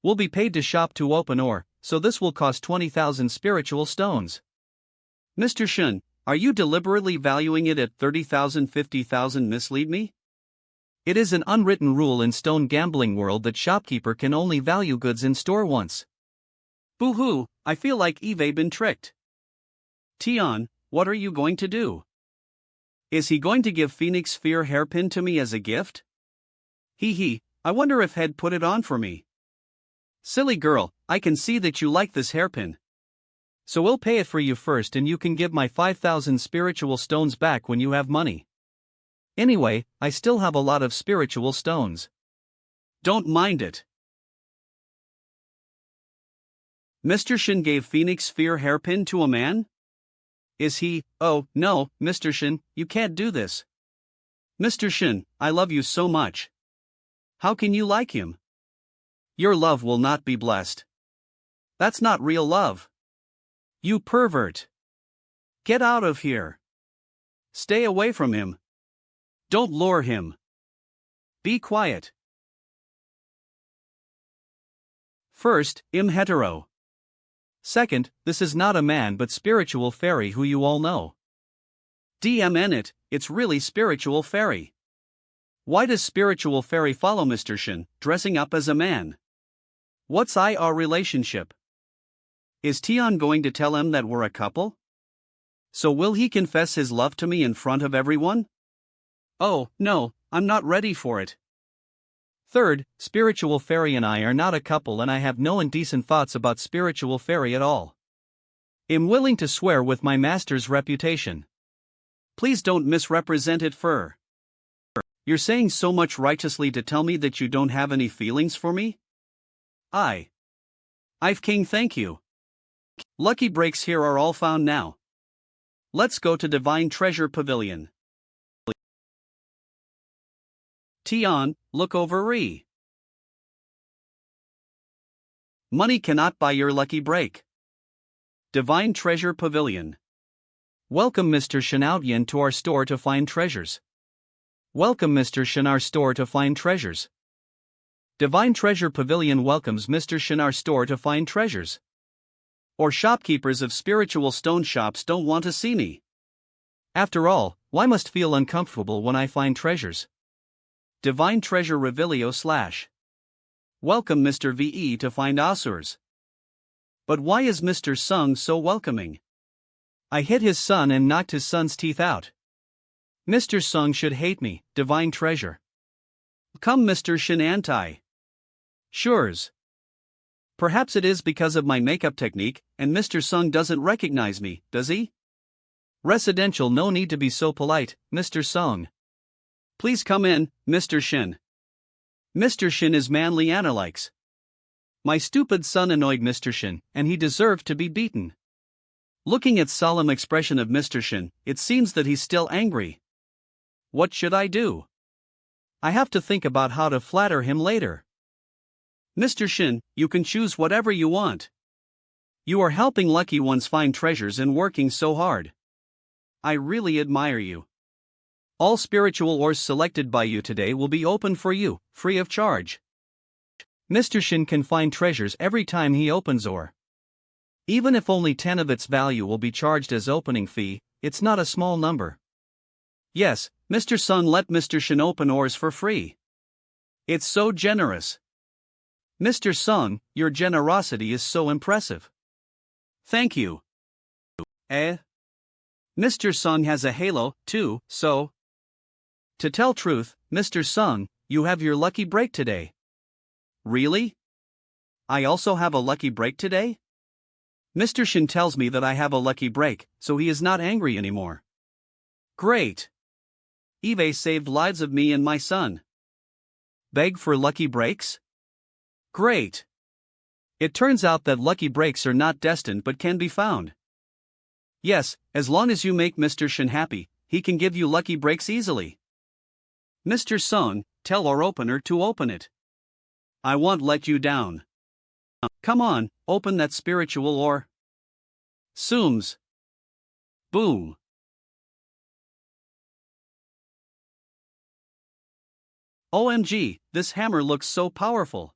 We'll be paid to shop to open ore, so this will cost 20,000 spiritual stones. Mr. Shun, are you deliberately valuing it at 30,000 50,000 mislead me? It is an unwritten rule in stone gambling world that shopkeeper can only value goods in store once. Boo-hoo, I feel like Eve been tricked. Tion, what are you going to do? Is he going to give Phoenix Sphere hairpin to me as a gift? I wonder if Head put it on for me. Silly girl, I can see that you like this hairpin. So we'll pay it for you first and you can give my 5,000 spiritual stones back when you have money. Anyway, I still have a lot of spiritual stones. Don't mind it. Mr. Shin gave Phoenix Sphere hairpin to a man? Is he? Oh, no, Mr. Shin, you can't do this. Mr. Shin, I love you so much. How can you like him? Your love will not be blessed. That's not real love. You pervert. Get out of here. Stay away from him. Don't lure him. Be quiet. First, hetero. Second, this is not a man but spiritual fairy who you all know. DMN it, it's really spiritual fairy. Why does spiritual fairy follow Mr. Shin, dressing up as a man? What's our relationship? Is Tion going to tell him that we're a couple? So will he confess his love to me in front of everyone? Oh, no, I'm not ready for it. Third, spiritual fairy and I are not a couple and I have no indecent thoughts about spiritual fairy at all. I'm willing to swear with my master's reputation. Please don't misrepresent it fur. You're saying so much righteously to tell me that you don't have any feelings for me? I've king thank you. Lucky breaks here are all found now. Let's go to Divine Treasure Pavilion. Tion, look over Money cannot buy your lucky break. Divine Treasure Pavilion. Welcome Mr. Shanaoyan to our store to find treasures. Welcome Mr. Shinar store to find treasures. Divine Treasure Pavilion welcomes Mr. Shinar store to find treasures. Or shopkeepers of spiritual stone shops don't want to see me. After all, why must feel uncomfortable when I find treasures? Divine Treasure Revelio / Welcome Mr. VE to find Asurs. But why is Mr. Sung so welcoming? I hit his son and knocked his son's teeth out. Mr. Sung should hate me, Divine Treasure. Come Mr. Shin anti. Shures. Perhaps it is because of my makeup technique, and Mr. Sung doesn't recognize me, does he? Residential, no need to be so polite, Mr. Sung. Please come in, Mr. Shin. Mr. Shin is manly analikes. My stupid son annoyed Mr. Shin, and he deserved to be beaten. Looking at solemn expression of Mr. Shin, it seems that he's still angry. What should I do? I have to think about how to flatter him later. Mr. Shin, you can choose whatever you want. You are helping lucky ones find treasures and working so hard. I really admire you. All spiritual ores selected by you today will be open for you, free of charge. Mr. Shin can find treasures every time he opens ore. Even if only 10 of its value will be charged as opening fee, it's not a small number. Yes, Mr. Sung let Mr. Shin open ores for free. It's so generous. Mr. Sung, your generosity is so impressive. Thank you. Mr. Sung has a halo, too, so. To tell truth, Mr. Sung, you have your lucky break today. Really? I also have a lucky break today? Mr. Shin tells me that I have a lucky break, so he is not angry anymore. Great. Eve saved lives of me and my son. Beg for lucky breaks? Great. It turns out that lucky breaks are not destined but can be found. Yes, as long as you make Mr. Shin happy, he can give you lucky breaks easily. Mr. Sung, tell our opener to open it. I won't let you down. Come on, open that spiritual ore. Sooms. Boom. OMG, this hammer looks so powerful.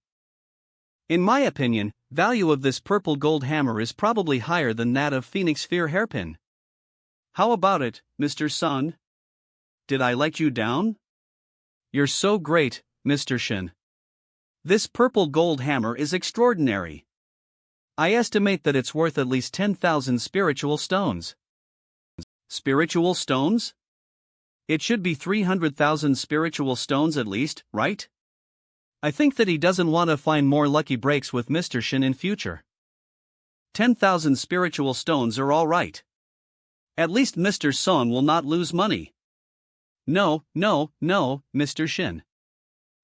In my opinion, value of this purple gold hammer is probably higher than that of Phoenix Sphere hairpin. How about it, Mr. Sung? Did I let you down? You're so great, Mr. Shin. This purple gold hammer is extraordinary. I estimate that it's worth at least 10,000 spiritual stones. Spiritual stones? It should be 300,000 spiritual stones at least, right? I think that he doesn't want to find more lucky breaks with Mr. Shin in future. 10,000 spiritual stones are all right. At least Mr. Sung will not lose money. No, Mr. Shin.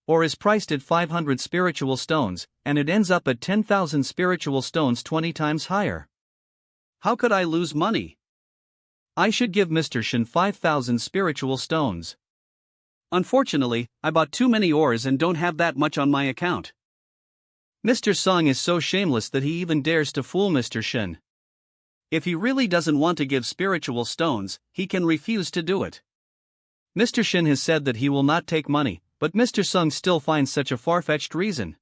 Or is priced at 500 spiritual stones, and it ends up at 10,000 spiritual stones 20 times higher. How could I lose money? I should give Mr. Shin 5,000 spiritual stones. Unfortunately, I bought too many ores and don't have that much on my account. Mr. Sung is so shameless that he even dares to fool Mr. Shin. If he really doesn't want to give spiritual stones, he can refuse to do it. Mr. Shin has said that he will not take money, but Mr. Sung still finds such a far-fetched reason.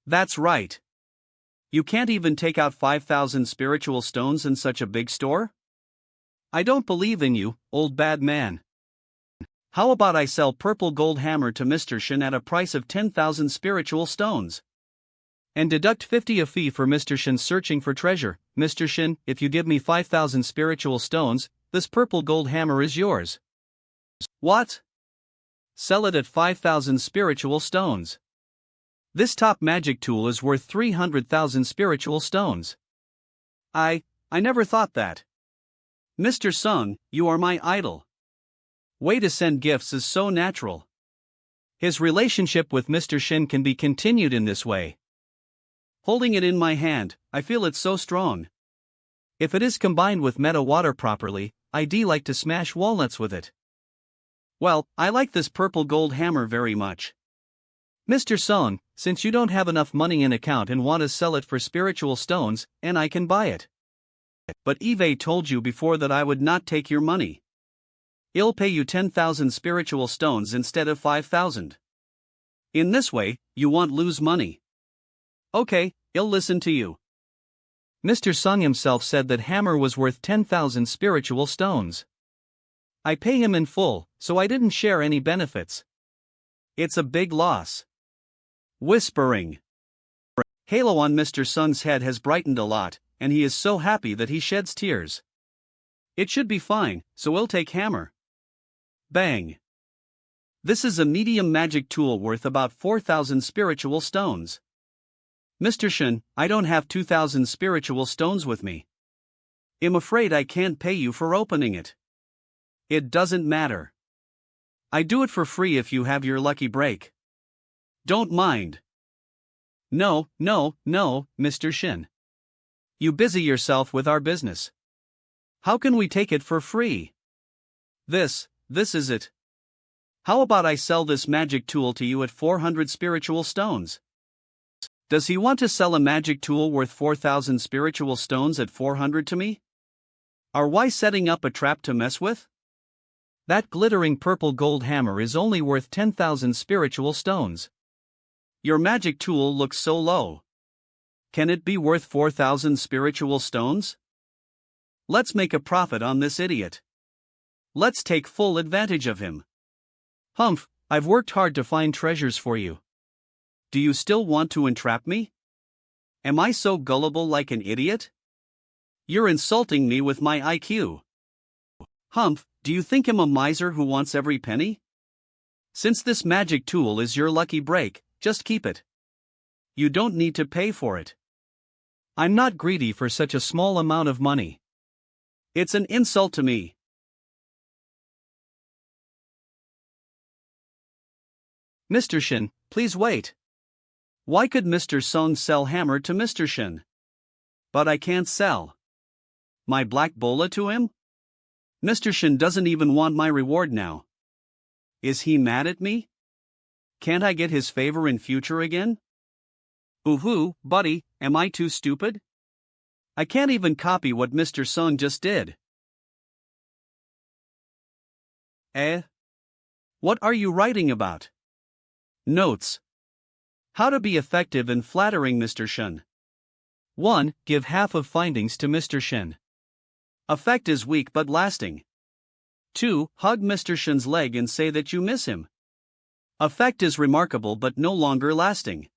That's right. You can't even take out 5,000 spiritual stones in such a big store? I don't believe in you, old bad man. How about I sell purple gold hammer to Mr. Shin at a price of 10,000 spiritual stones? And deduct 50 a fee for Mr. Shin searching for treasure. Mr. Shin, if you give me 5,000 spiritual stones, this purple gold hammer is yours. What? Sell it at 5,000 spiritual stones. This top magic tool is worth 300,000 spiritual stones. I never thought that. Mr. Sung, you are my idol. Way to send gifts is so natural. His relationship with Mr. Shin can be continued in this way. Holding it in my hand, I feel it so strong. If it is combined with meta water properly, I'd like to smash walnuts with it. Well, I like this purple gold hammer very much. Mr. Sung, since you don't have enough money in account and want to sell it for spiritual stones, and I can buy it. But Eve told you before that I would not take your money. I'll pay you 10,000 spiritual stones instead of 5,000. In this way, you won't lose money. Okay, I'll listen to you. Mr. Sung himself said that hammer was worth 10,000 spiritual stones. I pay him in full, so I didn't share any benefits. It's a big loss. Whispering. Halo on Mr. Sung's head has brightened a lot, and he is so happy that he sheds tears. It should be fine, so we'll take hammer. Bang. This is a medium magic tool worth about 4,000 spiritual stones. Mr. Shin, I don't have 2,000 spiritual stones with me. I'm afraid I can't pay you for opening it. It doesn't matter. I do it for free if you have your lucky break. Don't mind. No, Mr. Shin. You busy yourself with our business. How can we take it for free? This is it. How about I sell this magic tool to you at 400 spiritual stones? Does he want to sell a magic tool worth 4,000 spiritual stones at 400 to me? Are we setting up a trap to mess with? That glittering purple gold hammer is only worth 10,000 spiritual stones. Your magic tool looks so low. Can it be worth 4,000 spiritual stones? Let's make a profit on this idiot. Let's take full advantage of him. Humph, I've worked hard to find treasures for you. Do you still want to entrap me? Am I so gullible like an idiot? You're insulting me with my IQ. Humph, do you think I'm a miser who wants every penny? Since this magic tool is your lucky break, just keep it. You don't need to pay for it. I'm not greedy for such a small amount of money. It's an insult to me. Mr. Shin, please wait. Why could Mr. Sung sell hammer to Mr. Shin? But I can't sell my black bola to him? Mr. Shin doesn't even want my reward now. Is he mad at me? Can't I get his favor in future again? Ooh, buddy, am I too stupid? I can't even copy what Mr. Sung just did. What are you writing about? Notes. How to be effective in flattering Mr. Shin. 1. Give half of findings to Mr. Shin. Effect is weak but lasting. 2. Hug Mr. Shin's leg and say that you miss him. Effect is remarkable but no longer lasting.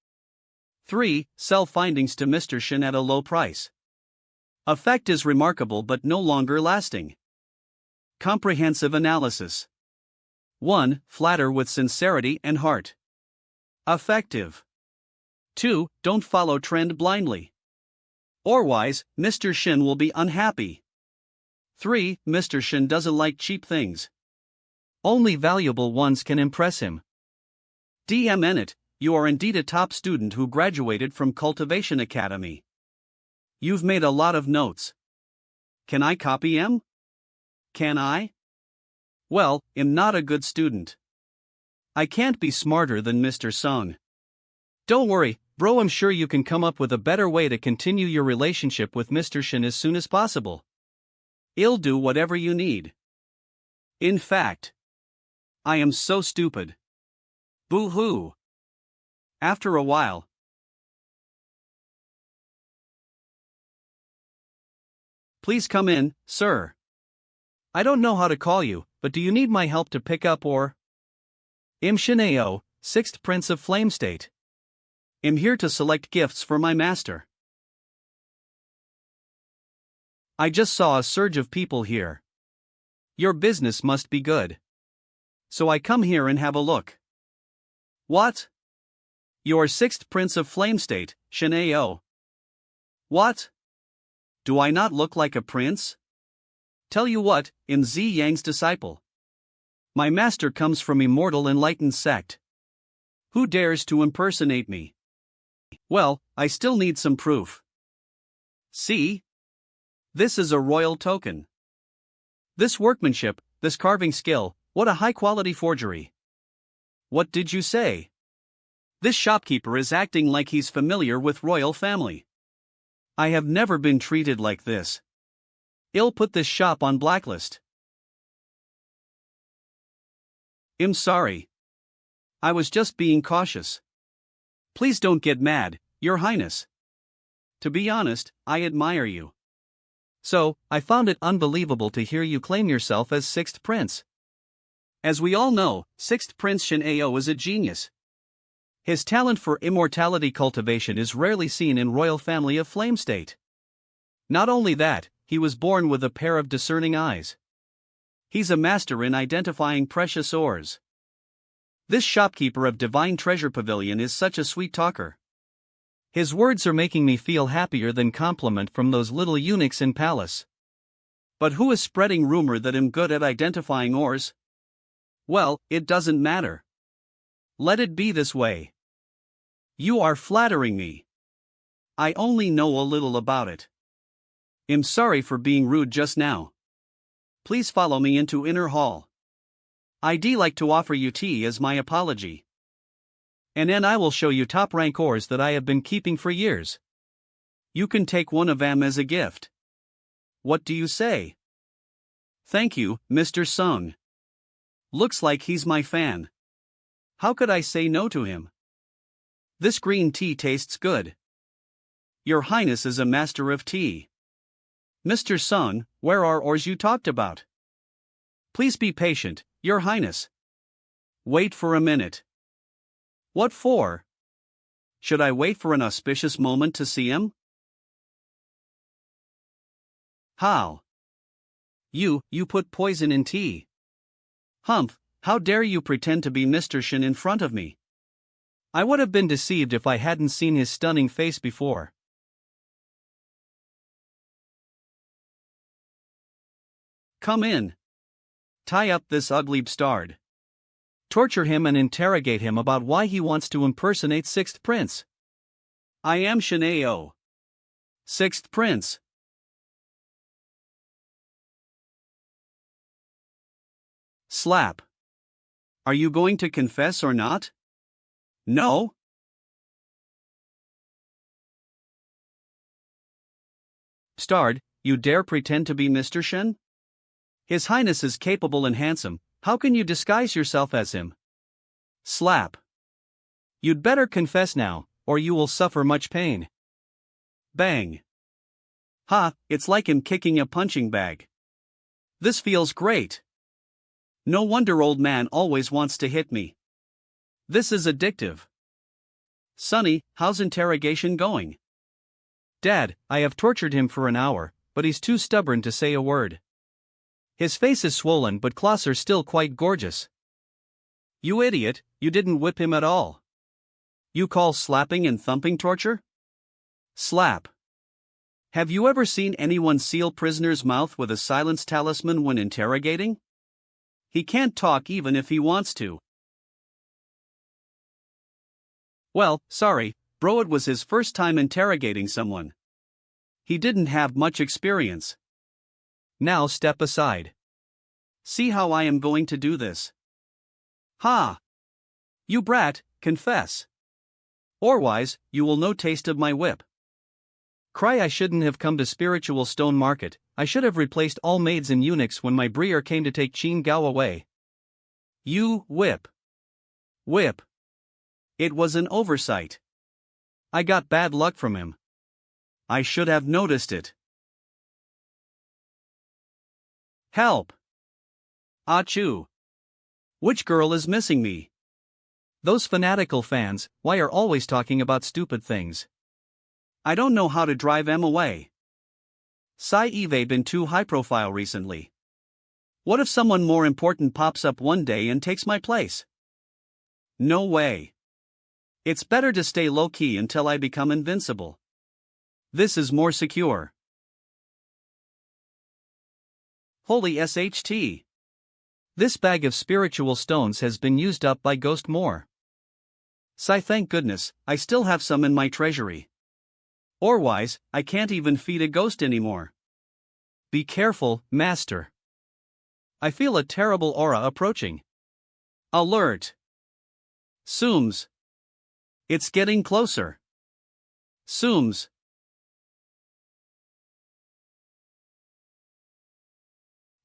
3. Sell findings to Mr. Shin at a low price. Effect is remarkable but no longer lasting. Comprehensive analysis. 1. Flatter with sincerity and heart. Effective. 2. Don't follow trend blindly. Otherwise, Mr. Shin will be unhappy. 3. Mr. Shin doesn't like cheap things. Only valuable ones can impress him. DM Enit, you are indeed a top student who graduated from Cultivation Academy. You've made a lot of notes. Can I copy 'em? Can I? Well, I'm not a good student. I can't be smarter than Mr. Sung. Don't worry, bro, I'm sure you can come up with a better way to continue your relationship with Mr. Shin as soon as possible. I'll do whatever you need. In fact, I am so stupid. Boo-hoo. After a while. Please come in, sir. I don't know how to call you, but do you need my help to pick up or? I'm Shineo, 6th Prince of Flame State. I'm here to select gifts for my master. I just saw a surge of people here. Your business must be good. So I come here and have a look. What? You're 6th Prince of Flame State, Shineo. What? Do I not look like a prince? Tell you what, I'm Zi Yang's disciple. My master comes from Immortal Enlightened sect. Who dares to impersonate me? Well, I still need some proof. See? This is a royal token. This workmanship, this carving skill, what a high-quality forgery. What did you say? This shopkeeper is acting like he's familiar with royal family. I have never been treated like this. I'll put this shop on blacklist. I'm sorry. I was just being cautious. Please don't get mad, Your Highness. To be honest, I admire you. So, I found it unbelievable to hear you claim yourself as Sixth Prince. As we all know, Sixth Prince Shin Ao is a genius. His talent for immortality cultivation is rarely seen in royal family of Flame State. Not only that, he was born with a pair of discerning eyes. He's a master in identifying precious ores. This shopkeeper of Divine Treasure Pavilion is such a sweet talker. His words are making me feel happier than compliment from those little eunuchs in palace. But who is spreading rumor that I'm good at identifying ores? Well, it doesn't matter. Let it be this way. You are flattering me. I only know a little about it. I'm sorry for being rude just now. Please follow me into inner hall. I'd like to offer you tea as my apology. And then I will show you top rank ores that I have been keeping for years. You can take one of them as a gift. What do you say? Thank you, Mr. Sung. Looks like he's my fan. How could I say no to him? This green tea tastes good. Your Highness is a master of tea. Mr. Sung, where are ores you talked about? Please be patient, Your Highness. Wait for a minute. What for? Should I wait for an auspicious moment to see him? How? You put poison in tea. Humph, how dare you pretend to be Mr. Shin in front of me? I would have been deceived if I hadn't seen his stunning face before. Come in. Tie up this ugly bastard. Torture him and interrogate him about why he wants to impersonate Sixth Prince. I am Shin Ao. Sixth Prince. Slap. Are you going to confess or not? No? Bastard, you dare pretend to be Mr. Shin? His Highness is capable and handsome, how can you disguise yourself as him? Slap. You'd better confess now, or you will suffer much pain. Bang. Ha, it's like him kicking a punching bag. This feels great. No wonder old man always wants to hit me. This is addictive. Sonny, how's interrogation going? Dad, I have tortured him for an hour, but he's too stubborn to say a word. His face is swollen but claws are still quite gorgeous. You idiot, you didn't whip him at all. You call slapping and thumping torture? Slap. Have you ever seen anyone seal prisoner's mouth with a silence talisman when interrogating? He can't talk even if he wants to. Well, sorry, bro, it was his first time interrogating someone. He didn't have much experience. Now step aside. See how I am going to do this. Ha! You brat, confess. Otherwise, you will no taste of my whip. Cry I shouldn't have come to Spiritual Stone Market, I should have replaced all maids and eunuchs when my breer came to take Qin Gao away. You whip. Whip. It was an oversight. I got bad luck from him. I should have noticed it. Help! Achoo! Which girl is missing me? Those fanatical fans, why are always talking about stupid things? I don't know how to drive em away. Sai Eve been too high profile recently. What if someone more important pops up one day and takes my place? No way. It's better to stay low-key until I become invincible. This is more secure. Holy SHT! This bag of spiritual stones has been used up by Ghost Moore. Sigh, thank goodness, I still have some in my treasury. Otherwise, I can't even feed a ghost anymore. Be careful, master. I feel a terrible aura approaching. Alert! Sooms. It's getting closer. Sooms.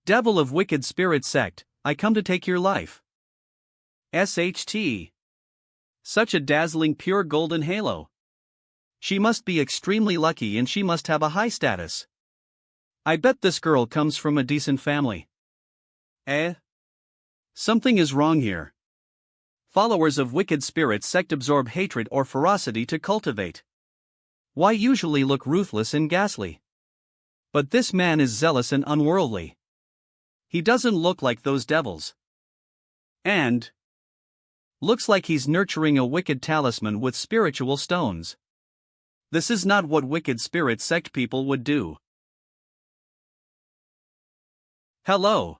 Devil of Wicked Spirit Sect, I come to take your life. SHT. Such a dazzling pure golden halo. She must be extremely lucky and she must have a high status. I bet this girl comes from a decent family. Something is wrong here. Followers of wicked spirit sect absorb hatred or ferocity to cultivate. Why usually look ruthless and ghastly? But this man is zealous and unworldly. He doesn't look like those devils. And looks like he's nurturing a wicked talisman with spiritual stones. This is not what wicked spirit sect people would do. Hello.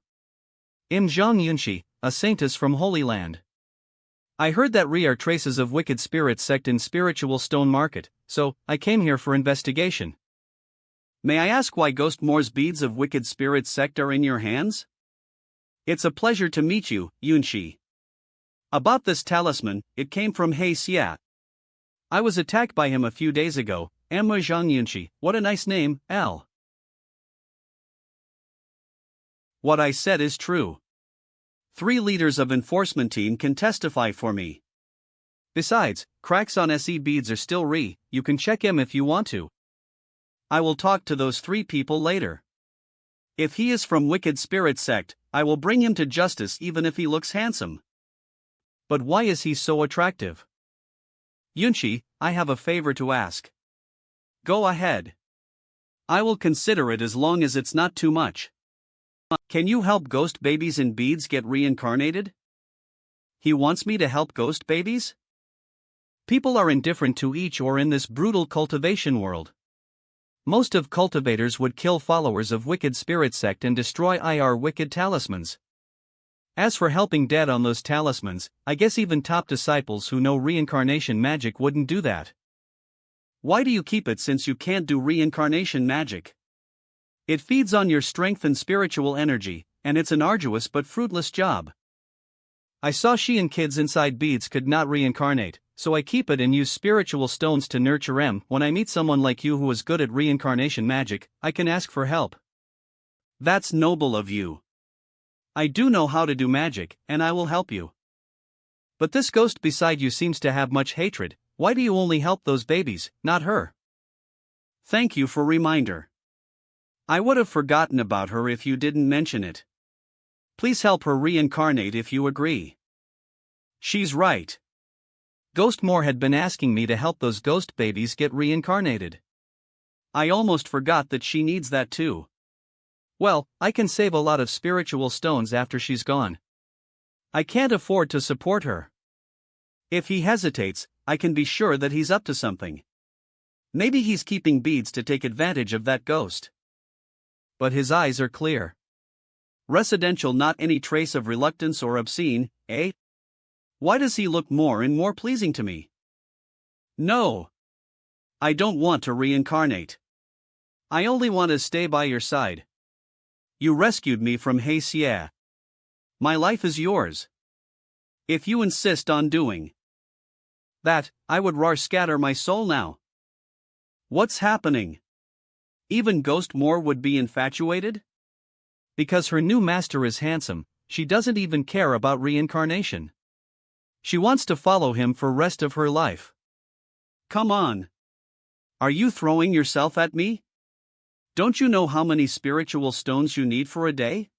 I'm Zhang Yunxi, a saintess from Holy Land. I heard that are traces of wicked spirit sect in spiritual stone market, so I came here for investigation. May I ask why Ghost Moore's beads of wicked spirit sect are in your hands? It's a pleasure to meet you, Yunxi. About this talisman, it came from He Xia. I was attacked by him a few days ago. Amma Zhang Yunxi, what a nice name, L. What I said is true. 3 leaders of enforcement team can testify for me. Besides, cracks on SE beads are still you can check him if you want to. I will talk to those 3 people later. If he is from wicked spirit sect, I will bring him to justice even if he looks handsome. But why is he so attractive? Yunxi, I have a favor to ask. Go ahead. I will consider it as long as it's not too much. Can you help ghost babies in beads get reincarnated? He wants me to help ghost babies? People are indifferent to each or in this brutal cultivation world. Most of cultivators would kill followers of wicked spirit sect and destroy IR wicked talismans. As for helping dead on those talismans, I guess even top disciples who know reincarnation magic wouldn't do that. Why do you keep it since you can't do reincarnation magic? It feeds on your strength and spiritual energy, and it's an arduous but fruitless job. I saw Xian kids inside beads could not reincarnate, so I keep it and use spiritual stones to nurture them. When I meet someone like you who is good at reincarnation magic, I can ask for help. That's noble of you. I do know how to do magic, and I will help you. But this ghost beside you seems to have much hatred. Why do you only help those babies, not her? Thank you for reminder. I would have forgotten about her if you didn't mention it. Please help her reincarnate if you agree. She's right. Ghost Moore had been asking me to help those ghost babies get reincarnated. I almost forgot that she needs that too. Well, I can save a lot of spiritual stones after she's gone. I can't afford to support her. If he hesitates, I can be sure that he's up to something. Maybe he's keeping beads to take advantage of that ghost. But his eyes are clear. Residential, not any trace of reluctance or obscene, eh? Why does he look more and more pleasing to me? No. I don't want to reincarnate. I only want to stay by your side. You rescued me from He Xia. My life is yours. If you insist on doing that, I would scatter my soul now. What's happening? Even Ghost Moore would be infatuated? Because her new master is handsome, she doesn't even care about reincarnation. She wants to follow him for rest of her life. Come on. Are you throwing yourself at me? Don't you know how many spiritual stones you need for a day?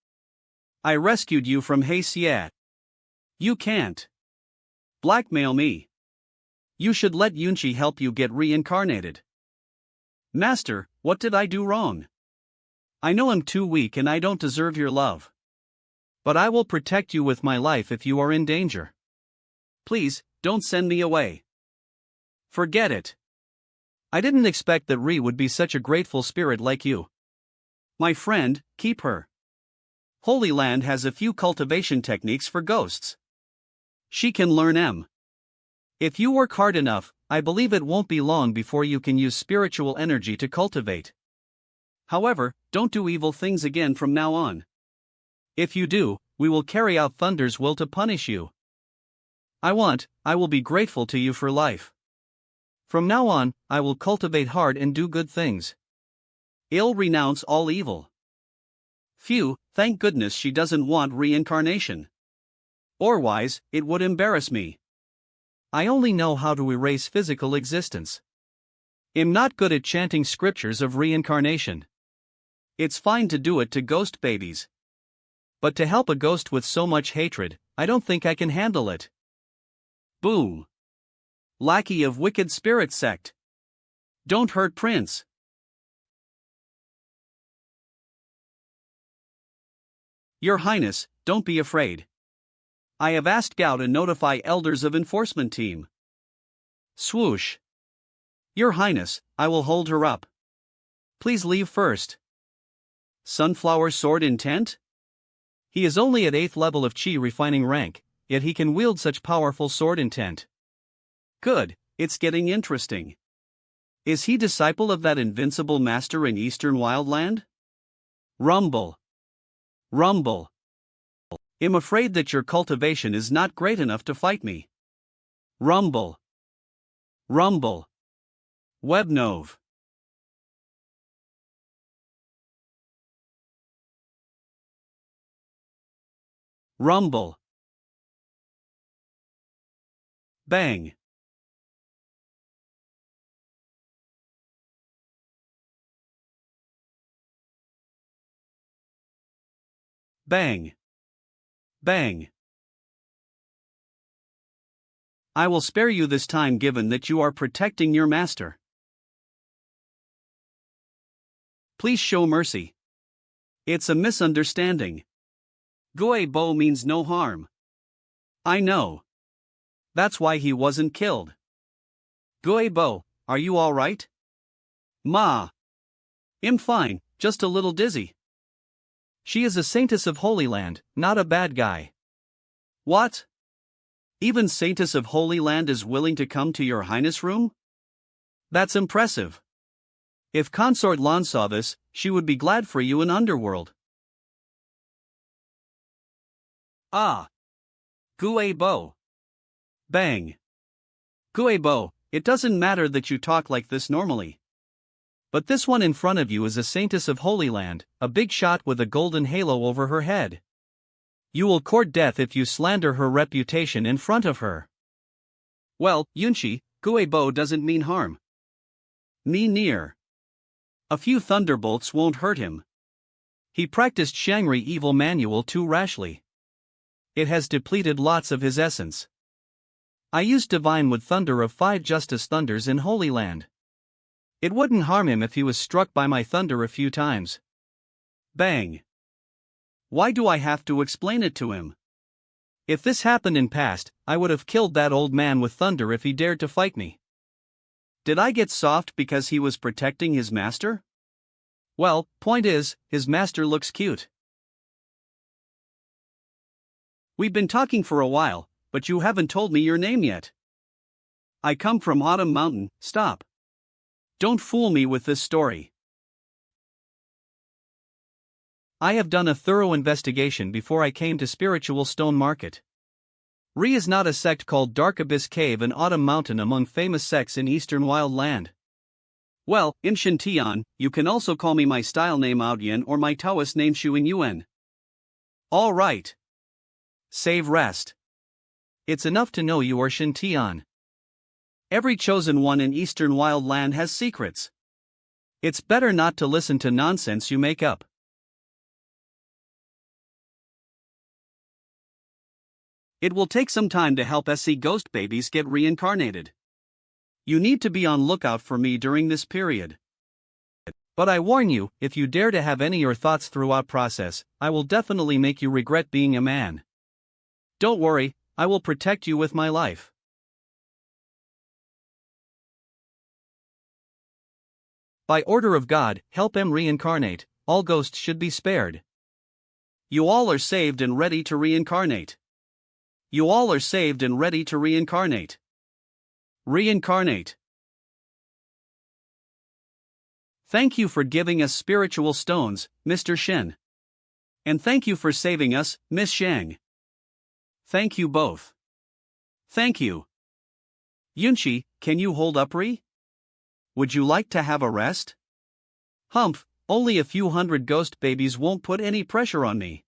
I rescued you from He Xia. You can't blackmail me. You should let Yunxi help you get reincarnated. Master, what did I do wrong? I know I'm too weak and I don't deserve your love. But I will protect you with my life if you are in danger. Please, don't send me away. Forget it. I didn't expect that would be such a grateful spirit like you. My friend, keep her. Holy Land has a few cultivation techniques for ghosts. She can learn them. If you work hard enough, I believe it won't be long before you can use spiritual energy to cultivate. However, don't do evil things again from now on. If you do, we will carry out Thunder's will to punish you. I will be grateful to you for life. From now on, I will cultivate hard and do good things. I'll renounce all evil. Phew, thank goodness she doesn't want reincarnation. Otherwise, it would embarrass me. I only know how to erase physical existence. I'm not good at chanting scriptures of reincarnation. It's fine to do it to ghost babies. But to help a ghost with so much hatred, I don't think I can handle it. Boom. Lackey of wicked spirit sect. Don't hurt Prince. Your Highness, don't be afraid. I have asked Gao to notify elders of enforcement team. Swoosh. Your Highness, I will hold her up. Please leave first. Sunflower sword intent? He is only at 8th level of Chi refining rank, yet he can wield such powerful sword intent. Good, it's getting interesting. Is he disciple of that invincible master in Eastern Wildland? Rumble. Rumble. I'm afraid that your cultivation is not great enough to fight me. Rumble. Rumble. Webnov. Rumble. Bang. Bang. Bang. I will spare you this time given that you are protecting your master. Please show mercy. It's a misunderstanding. Guebo means no harm. I know. That's why he wasn't killed. Guebo, are you alright? Ma. I'm fine, just a little dizzy. She is a saintess of Holy Land, not a bad guy. What? Even saintess of Holy Land is willing to come to your highness room? That's impressive. If Consort Lan saw this, she would be glad for you in Underworld. Ah. Guebo. Bang. Guebo, it doesn't matter that you talk like this normally. But this one in front of you is a saintess of Holy Land, a big shot with a golden halo over her head. You will court death if you slander her reputation in front of her. Well, Yunshi, Guebo doesn't mean harm. Me near. A few thunderbolts won't hurt him. He practiced Shangri evil manual too rashly. It has depleted lots of his essence. I used divine with thunder of 5 justice thunders in Holy Land. It wouldn't harm him if he was struck by my thunder a few times. Bang. Why do I have to explain it to him? If this happened in past, I would have killed that old man with thunder if he dared to fight me. Did I get soft because he was protecting his master? Well, point is, his master looks cute. We've been talking for a while, but you haven't told me your name yet. I come from Autumn Mountain, stop. Don't fool me with this story. I have done a thorough investigation before I came to Spiritual Stone Market. Re is not a sect called Dark Abyss Cave and Autumn Mountain among famous sects in Eastern Wild Land. Well, Im Shintian, you can also call me my style name Aoyan or my Taoist name Shuing Yuan. Alright. Save rest. It's enough to know you are Shintian. Every chosen one in Eastern Wild Land has secrets. It's better not to listen to nonsense you make up. It will take some time to help SC ghost babies get reincarnated. You need to be on lookout for me during this period. But I warn you, if you dare to have any your thoughts throughout process, I will definitely make you regret being a man. Don't worry, I will protect you with my life. By order of God, help him reincarnate, all ghosts should be spared. You all are saved and ready to reincarnate. You all are saved and ready to reincarnate. Reincarnate. Thank you for giving us spiritual stones, Mr. Shen. And thank you for saving us, Miss Shang. Thank you both. Thank you. Yunshi, can you hold up Ri? Would you like to have a rest? Humph, only a few hundred ghost babies won't put any pressure on me.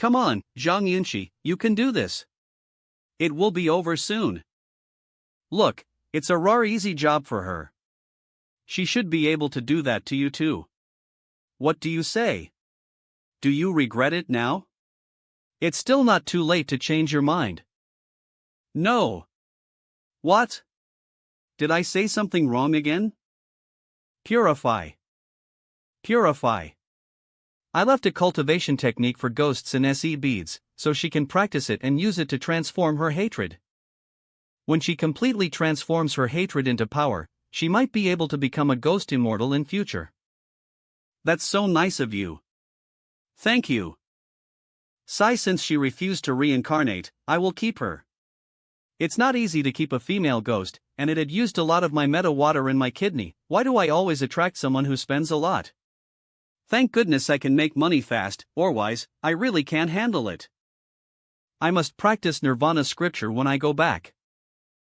Come on, Zhang Yunxi, you can do this. It will be over soon. Look, it's a rare easy job for her. She should be able to do that to you too. What do you say? Do you regret it now? It's still not too late to change your mind. No. What? Did I say something wrong again? Purify. Purify. I left a cultivation technique for ghosts in SE beads, so she can practice it and use it to transform her hatred. When she completely transforms her hatred into power, she might be able to become a ghost immortal in future. That's so nice of you. Thank you. Since she refused to reincarnate, I will keep her. It's not easy to keep a female ghost, and it had used a lot of my meta water in my kidney. Why do I always attract someone who spends a lot? Thank goodness I can make money fast, otherwise, I really can't handle it. I must practice Nirvana scripture when I go back.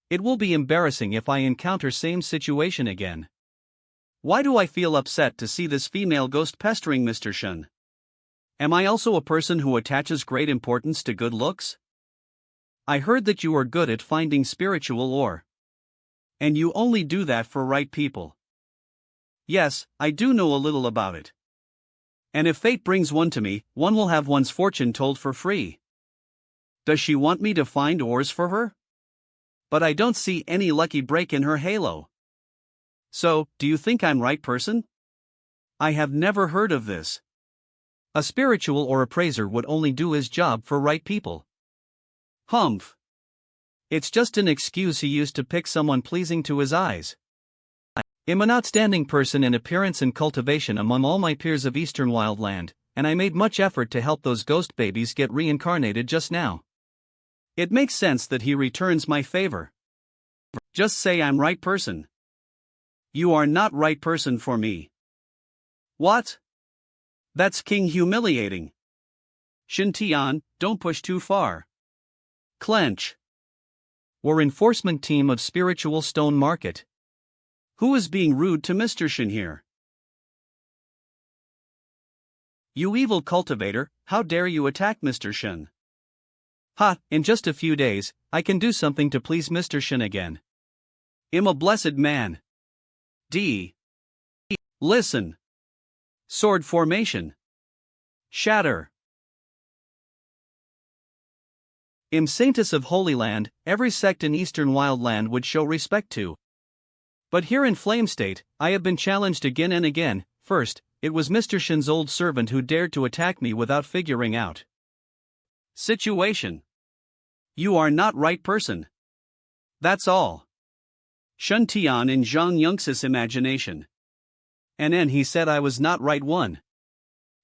It will be embarrassing if I encounter same situation again. Why do I feel upset to see this female ghost pestering Mr. Shen? Am I also a person who attaches great importance to good looks? I heard that you are good at finding spiritual ore. And you only do that for right people. Yes, I do know a little about it. And if fate brings one to me, one will have one's fortune told for free. Does she want me to find ores for her? But I don't see any lucky break in her halo. So, do you think I'm right person? I have never heard of this. A spiritual or appraiser would only do his job for right people. Humph. It's just an excuse he used to pick someone pleasing to his eyes. I am an outstanding person in appearance and cultivation among all my peers of Eastern Wildland, and I made much effort to help those ghost babies get reincarnated just now. It makes sense that he returns my favor. Just say I'm right person. You are not right person for me. What? That's king humiliating. Shintian, don't push too far. Clench. We're enforcement team of Spiritual Stone Market. Who is being rude to Mr. Shin here? You evil cultivator, how dare you attack Mr. Shin? Ha, in just a few days, I can do something to please Mr. Shin again. I'm a blessed man. D. Listen. Sword formation. Shatter. Im Saintus of Holy Land, every sect in Eastern Wildland would show respect to. But here in Flame State, I have been challenged again and again. First, it was Mr. Shin's old servant who dared to attack me without figuring out situation. You are not right person. That's all. Shun Tian in Zhang Yunxi's imagination. And then he said I was not right one.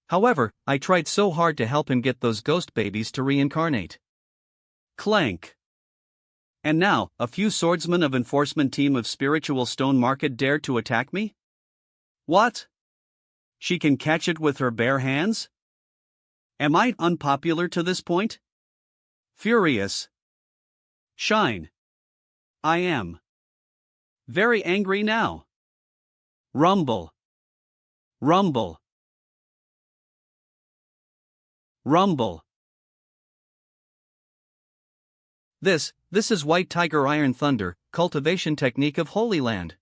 However, I tried so hard to help him get those ghost babies to reincarnate. Clank. And now, a few swordsmen of enforcement team of Spiritual Stone Market dare to attack me? What? She can catch it with her bare hands? Am I unpopular to this point? Furious. Shine. I am. Very angry now. Rumble. Rumble. Rumble. This is White Tiger Iron Thunder, cultivation technique of Holy Land.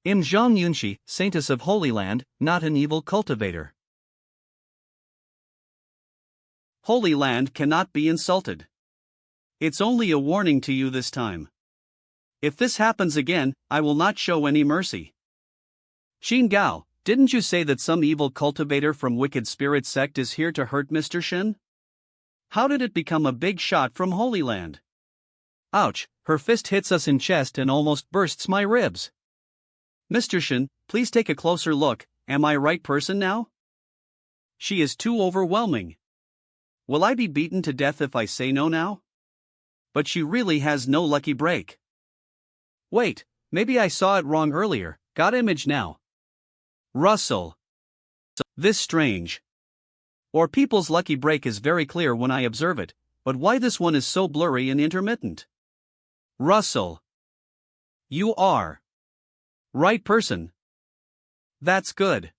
Im Zhang Yunxi, Saintess of Holy Land, not an evil cultivator. Holy Land cannot be insulted. It's only a warning to you this time. If this happens again, I will not show any mercy. Xin Gao, didn't you say that some evil cultivator from Wicked Spirit sect is here to hurt Mr. Shin? How did it become a big shot from Holy Land? Ouch, her fist hits us in chest and almost bursts my ribs. Mr. Shin, please take a closer look, am I right person now? She is too overwhelming. Will I be beaten to death if I say no now? But she really has no lucky break. Wait, maybe I saw it wrong earlier, got image now. Russell. This strange. Or people's lucky break is very clear when I observe it, but why this one is so blurry and intermittent? Russell. You are. Right person. That's good.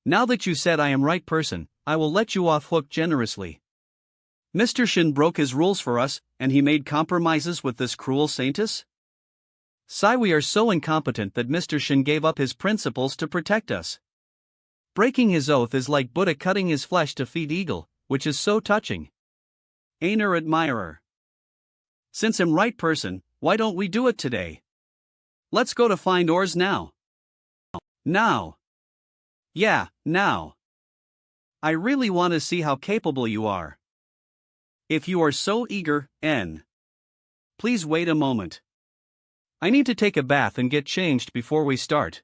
Now that you said I am right person, I will let you off hook generously. Mr. Shin broke his rules for us, and he made compromises with this cruel saintess? Sigh, we are so incompetent that Mr. Shin gave up his principles to protect us. Breaking his oath is like Buddha cutting his flesh to feed eagle, which is so touching. Ainer admirer. Since I'm right person, why don't we do it today? Let's go to find ores now. Now. Yeah, now. I really want to see how capable you are. If you are so eager, please wait a moment. I need to take a bath and get changed before we start.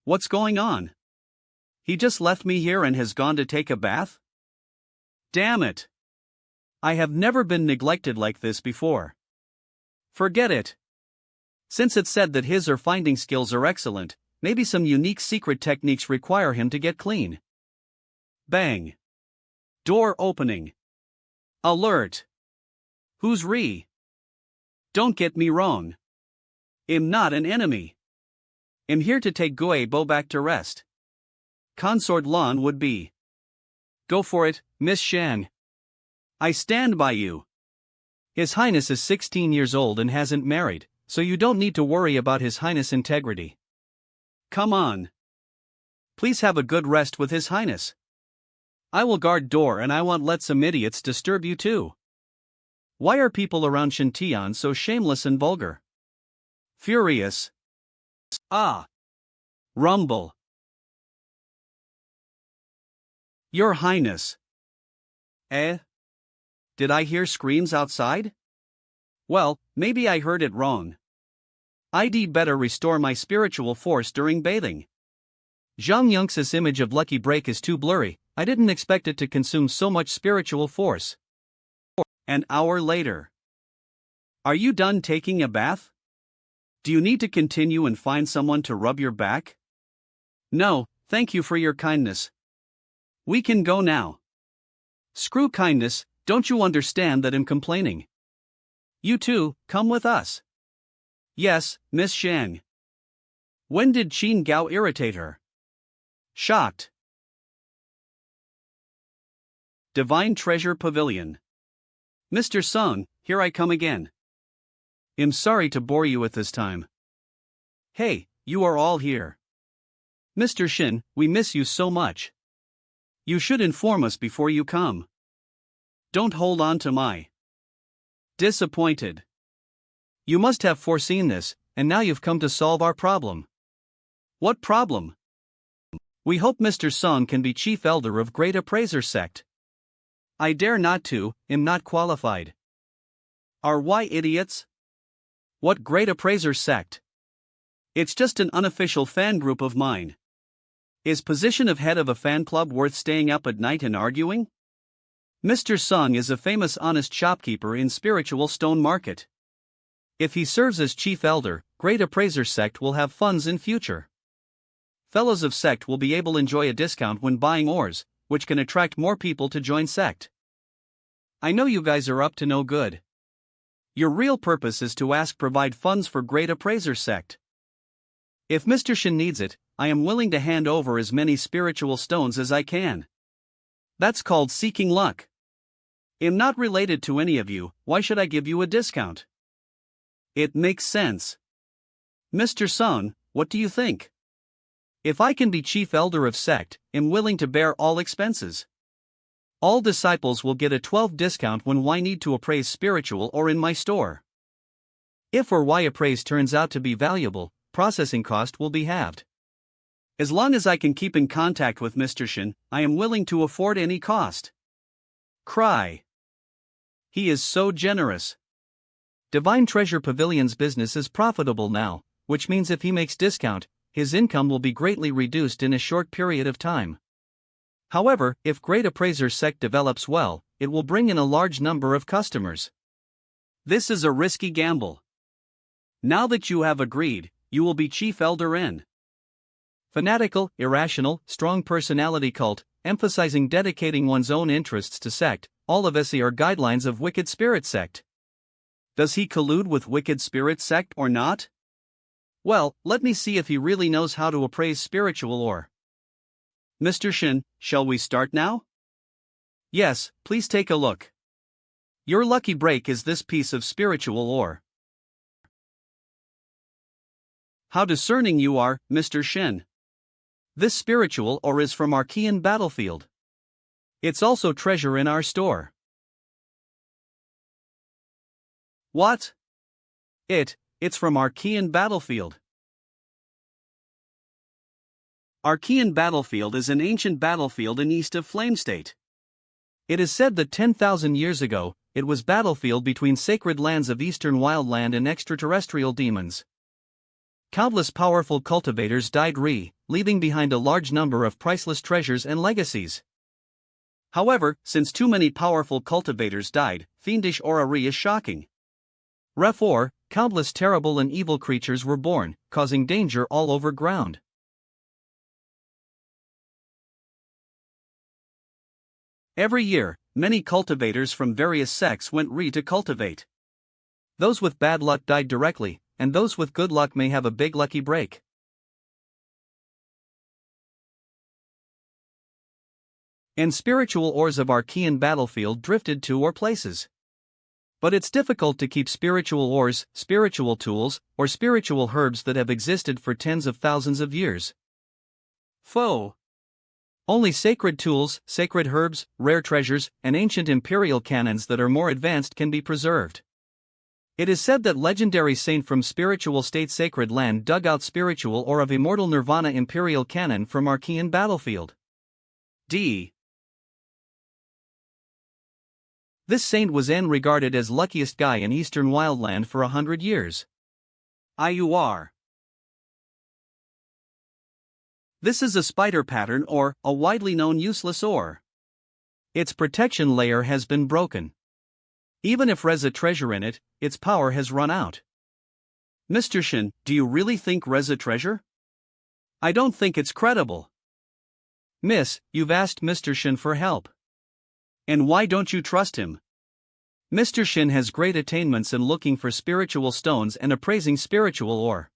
What's going on? He just left me here and has gone to take a bath? Damn it. I have never been neglected like this before. Forget it. Since it's said that his or finding skills are excellent, maybe some unique secret techniques require him to get clean. Bang. Door opening. Alert. Who's re? Don't get me wrong. I'm not an enemy. I'm here to take Gue Bo back to rest. Consort Lan would be. Go for it, Miss Shang. I stand by you. His Highness is 16 years old and hasn't married, so you don't need to worry about His Highness' integrity. Come on. Please have a good rest with His Highness. I will guard door and I won't let some idiots disturb you too. Why are people around Shintian so shameless and vulgar? Furious. Ah. Rumble. Your Highness. Did I hear screams outside? Well, maybe I heard it wrong. I'd better restore my spiritual force during bathing. Zhang Yunx's image of Lucky Break is too blurry, I didn't expect it to consume so much spiritual force. An hour later. Are you done taking a bath? Do you need to continue and find someone to rub your back? No, thank you for your kindness. We can go now. Screw kindness, don't you understand that I'm complaining? You too, come with us. Yes, Miss Shang. When did Qin Gao irritate her? Shocked. Divine Treasure Pavilion. Mr. Sung, here I come again. I'm sorry to bore you at this time. Hey, you are all here. Mr. Shin, we miss you so much. You should inform us before you come. Don't hold on to my disappointed. You must have foreseen this, and now you've come to solve our problem. What problem? We hope Mr. Sung can be chief elder of Great Appraiser Sect. I dare not to, am not qualified. Are why idiots? What Great Appraiser Sect? It's just an unofficial fan group of mine. Is position of head of a fan club worth staying up at night and arguing? Mr. Sung is a famous honest shopkeeper in Spiritual Stone Market. If he serves as chief elder, Great Appraiser Sect will have funds in future. Fellows of Sect will be able to enjoy a discount when buying ores, which can attract more people to join Sect. I know you guys are up to no good. Your real purpose is to provide funds for Great Appraiser Sect. If Mr. Shin needs it, I am willing to hand over as many spiritual stones as I can. That's called seeking luck. I'm not related to any of you, why should I give you a discount? It makes sense. Mr. Sung, what do you think? If I can be chief elder of Sect, I'm willing to bear all expenses. All disciples will get a 12 discount when Y need to appraise spiritual or in my store. If or Y appraise turns out to be valuable, processing cost will be halved. As long as I can keep in contact with Mr. Shin, I am willing to afford any cost. Cry. He is so generous. Divine Treasure Pavilion's business is profitable now, which means if he makes discount, his income will be greatly reduced in a short period of time. However, if Great Appraiser Sect develops well, it will bring in a large number of customers. This is a risky gamble. Now that you have agreed, you will be chief elder in fanatical, irrational, strong personality cult, emphasizing dedicating one's own interests to Sect. All of us are guidelines of Wicked Spirit Sect. Does he collude with Wicked Spirit Sect or not? Well, let me see if he really knows how to appraise spiritual ore. Mr. Shin, shall we start now? Yes, please take a look. Your lucky break is this piece of spiritual ore. How discerning you are, Mr. Shin. This spiritual ore is from Archean battlefield. It's also treasure in our store. What? It's from Archean battlefield. Archean battlefield is an ancient battlefield in east of Flame State. It is said that 10,000 years ago, it was battlefield between sacred lands of eastern wildland and extraterrestrial demons. Countless powerful cultivators died leaving behind a large number of priceless treasures and legacies. However, since too many powerful cultivators died, fiendish aura is shocking. Therefore, countless terrible and evil creatures were born, causing danger all over ground. Every year, many cultivators from various sects went to cultivate. Those with bad luck died directly, and those with good luck may have a big lucky break. And spiritual ores of Archean battlefield drifted to or places. But it's difficult to keep spiritual ores, spiritual tools, or spiritual herbs that have existed for tens of thousands of years. Only sacred tools, sacred herbs, rare treasures, and ancient imperial canons that are more advanced can be preserved. It is said that legendary saint from spiritual state sacred land dug out spiritual ore of immortal nirvana imperial canon from Archean battlefield. This saint was regarded as luckiest guy in eastern wildland for 100 years. This is a spider pattern or a widely known useless ore. Its protection layer has been broken. Even if there's a treasure in it, its power has run out. Mr. Shin, do you really think there's a treasure? I don't think it's credible. Miss, you've asked Mr. Shin for help. And why don't you trust him? Mr. Shin has great attainments in looking for spiritual stones and appraising spiritual ore.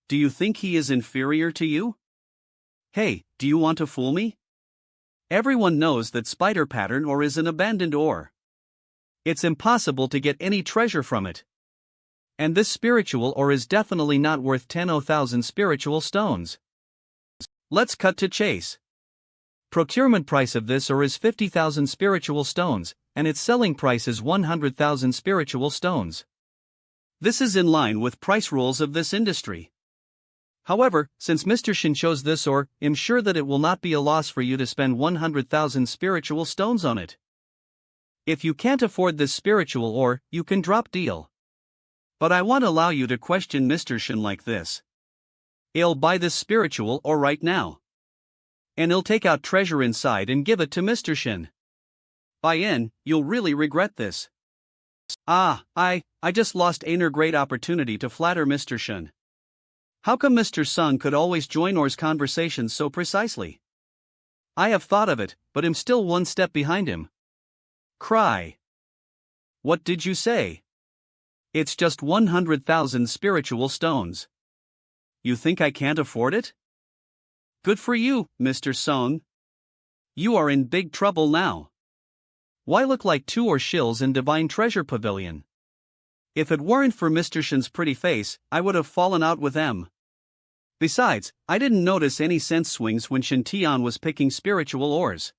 Do you think he is inferior to you? Hey, do you want to fool me? Everyone knows that spider pattern ore is an abandoned ore. It's impossible to get any treasure from it. And this spiritual ore is definitely not worth 10,000 spiritual stones. Let's cut to chase. Procurement price of this ore is 50,000 spiritual stones, and its selling price is 100,000 spiritual stones. This is in line with price rules of this industry. However, since Mr. Shin chose this ore, I'm sure that it will not be a loss for you to spend 100,000 spiritual stones on it. If you can't afford this spiritual ore, you can drop deal. But I won't allow you to question Mr. Shin like this. I'll buy this spiritual ore right now. And I'll take out treasure inside and give it to Mr. Shin. You'll really regret this. I just lost a great opportunity to flatter Mr. Shin. How come Mr. Sung could always join Or's conversations so precisely? I have thought of it, but am still one step behind him. Cry. What did you say? It's just 100,000 spiritual stones. You think I can't afford it? Good for you, Mr. Sung. You are in big trouble now. Why look like two or shills in Divine Treasure Pavilion? If it weren't for Mr. Shin's pretty face, I would have fallen out with M. Besides, I didn't notice any sense swings when Shin Tian was picking spiritual ores.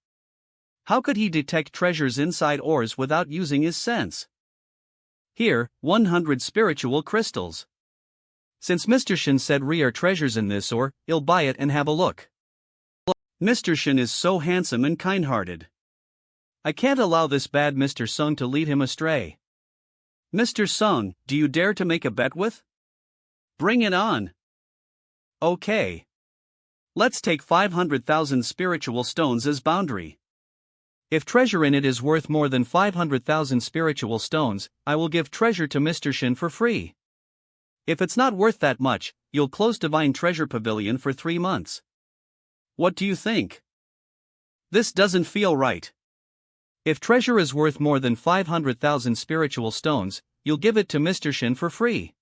How could he detect treasures inside ores without using his sense? Here, 100 spiritual crystals. Since Mr. Shin said are treasures in this ore, I'll buy it and have a look. Mr. Shin is so handsome and kind-hearted. I can't allow this bad Mr. Sung to lead him astray. Mr. Sung, do you dare to make a bet with? Bring it on. Okay. Let's take 500,000 spiritual stones as boundary. If treasure in it is worth more than 500,000 spiritual stones, I will give treasure to Mr. Shin for free. If it's not worth that much, you'll close Divine Treasure Pavilion for 3 months. What do you think? This doesn't feel right. If treasure is worth more than 500,000 spiritual stones, you'll give it to Mr. Shin for free.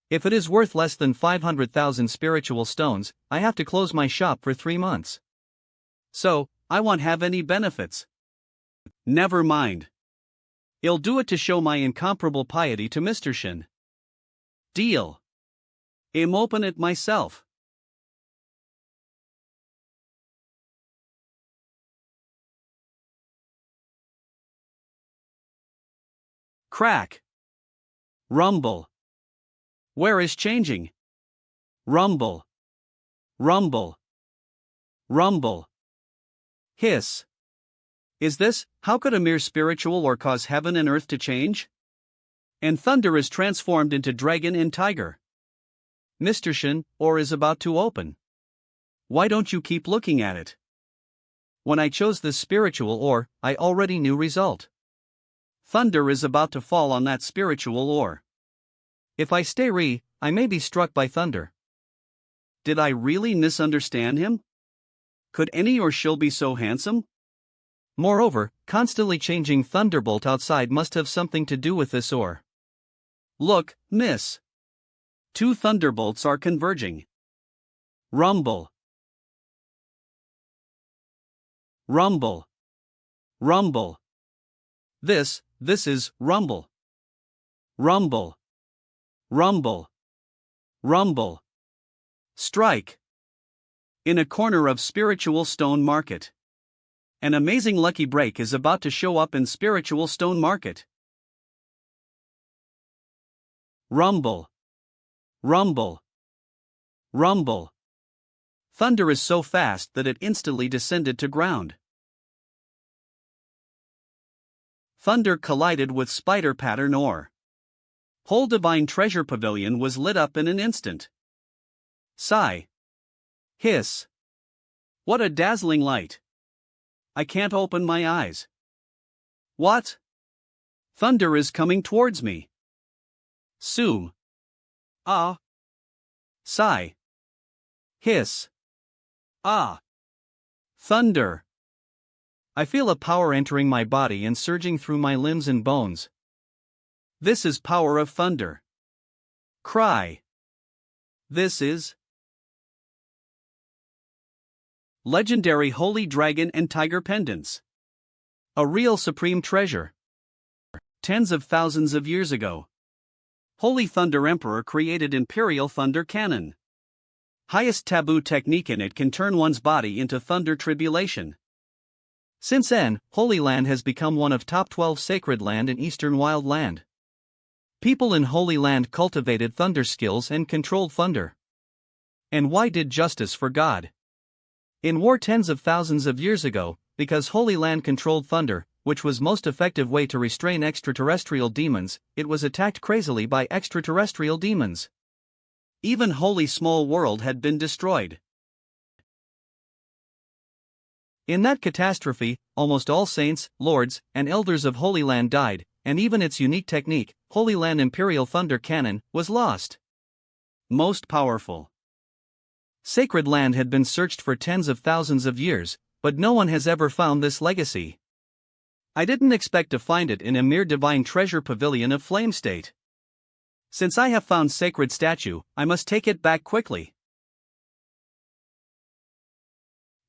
If it is worth less than 500,000 spiritual stones, I have to close my shop for 3 months. So, I won't have any benefits. Never mind. I'll do it to show my incomparable piety to Mr. Shin. Deal. I'm open it myself. Crack. Rumble. Where is changing? Rumble. Rumble. Rumble. Hiss. Is this, how could a mere spiritual or cause heaven and earth to change? And thunder is transformed into dragon and tiger. Mr. Shin, or is about to open. Why don't you keep looking at it? When I chose this spiritual ore, I already knew result. Thunder is about to fall on that spiritual ore. If I stay I may be struck by thunder. Did I really misunderstand him? Could any or she'll be so handsome? Moreover, constantly changing thunderbolt outside must have something to do with this ore. Look, miss. 2 thunderbolts are converging. Rumble. Rumble. Rumble. This is rumble. Rumble. Rumble. Rumble. Strike. In a corner of spiritual stone market. An amazing lucky break is about to show up in spiritual stone market. Rumble. Rumble. Rumble. Thunder is so fast that it instantly descended to ground. Thunder collided with spider pattern ore. Whole divine treasure pavilion was lit up in an instant. Sigh. Hiss. What a dazzling light. I can't open my eyes. What? Thunder is coming towards me. Sue. Ah. Sigh. Hiss. Ah. Thunder. I feel a power entering my body and surging through my limbs and bones. This is power of thunder. Cry. This is legendary holy dragon and tiger pendants. A real supreme treasure. Tens of thousands of years ago. Holy Thunder Emperor created Imperial Thunder Cannon. Highest taboo technique in it can turn one's body into thunder tribulation. Since then, Holy Land has become one of top 12 sacred land in Eastern Wild Land. People in Holy Land cultivated thunder skills and controlled thunder. And why did justice for God? In war tens of thousands of years ago, because Holy Land controlled thunder, which was most effective way to restrain extraterrestrial demons, it was attacked crazily by extraterrestrial demons. Even Holy Small World had been destroyed. In that catastrophe, almost all saints, lords, and elders of Holy Land died, and even its unique technique, Holy Land Imperial Thunder Cannon, was lost. Most powerful. Sacred land had been searched for tens of thousands of years, but no one has ever found this legacy. I didn't expect to find it in a mere divine treasure pavilion of flame state. Since I have found sacred statue, I must take it back quickly.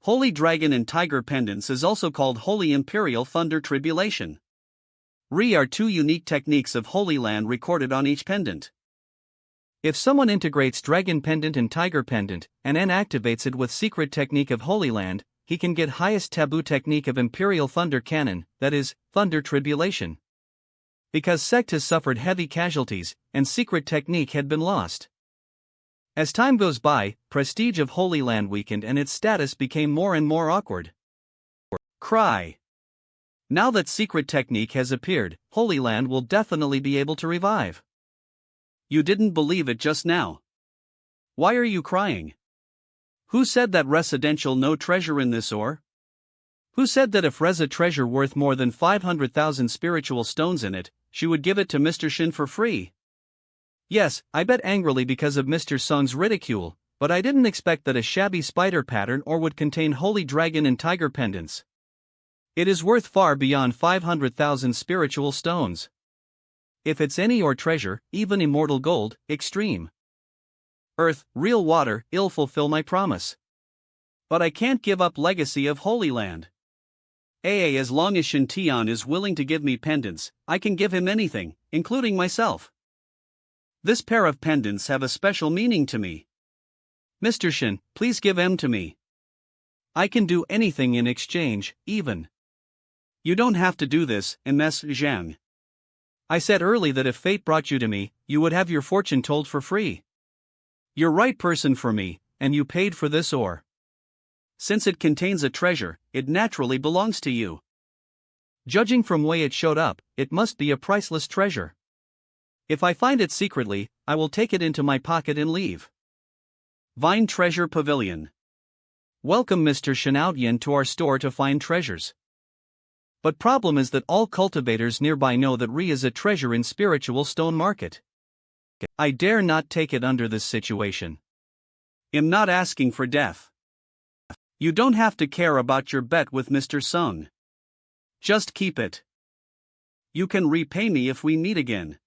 Holy Dragon and Tiger Pendants is also called Holy Imperial Thunder Tribulation. Are 2 unique techniques of Holy Land recorded on each pendant. If someone integrates Dragon Pendant and Tiger Pendant, and then activates it with secret technique of Holy Land, he can get highest taboo technique of Imperial Thunder Cannon, that is, Thunder Tribulation. Because sect has suffered heavy casualties, and secret technique had been lost. As time goes by, prestige of Holy Land weakened and its status became more and more awkward. Cry. Now that secret technique has appeared, Holy Land will definitely be able to revive. You didn't believe it just now. Why are you crying? Who said that residential no treasure in this ore? Who said that if Reza treasure worth more than 500,000 spiritual stones in it, she would give it to Mr. Shin for free? Yes, I bet angrily because of Mr. Sung's ridicule, but I didn't expect that a shabby spider pattern or would contain holy dragon and tiger pendants. It is worth far beyond 500,000 spiritual stones. If it's any or treasure, even immortal gold, extreme. Earth, real water, I'll fulfill my promise. But I can't give up legacy of Holy Land. As long as Shin Tian is willing to give me pendants, I can give him anything, including myself. This pair of pendants have a special meaning to me. Mr. Shin, please give them to me. I can do anything in exchange, even. You don't have to do this, Ms. Zhang. I said early that if fate brought you to me, you would have your fortune told for free. You're right person for me, and you paid for this ore. Since it contains a treasure, it naturally belongs to you. Judging from way it showed up, it must be a priceless treasure. If I find it secretly, I will take it into my pocket and leave. Vine Treasure Pavilion. Welcome Mr. Shanaoyan to our store to find treasures. But problem is that all cultivators nearby know that Re is a treasure in spiritual stone market. I dare not take it under this situation. I'm not asking for death. You don't have to care about your bet with Mr. Sung. Just keep it. You can repay me if we meet again.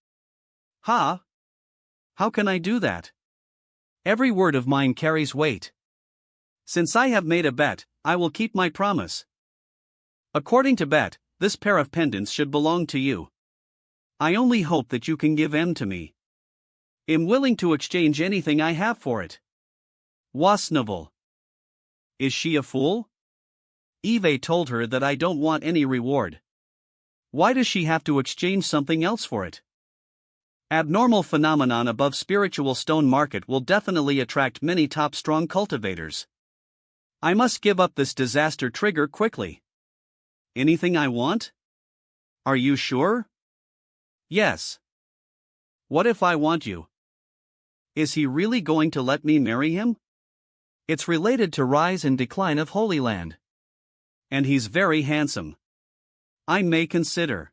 Ha? How can I do that? Every word of mine carries weight. Since I have made a bet, I will keep my promise. According to bet, this pair of pendants should belong to you. I only hope that you can give them to me. I'm willing to exchange anything I have for it. Wasnovel. Is she a fool? Eve told her that I don't want any reward. Why does she have to exchange something else for it? Abnormal phenomenon above spiritual stone market will definitely attract many top strong cultivators. I must give up this disaster trigger quickly. Anything I want? Are you sure? Yes. What if I want you? Is he really going to let me marry him? It's related to rise and decline of Holy Land. And he's very handsome. I may consider.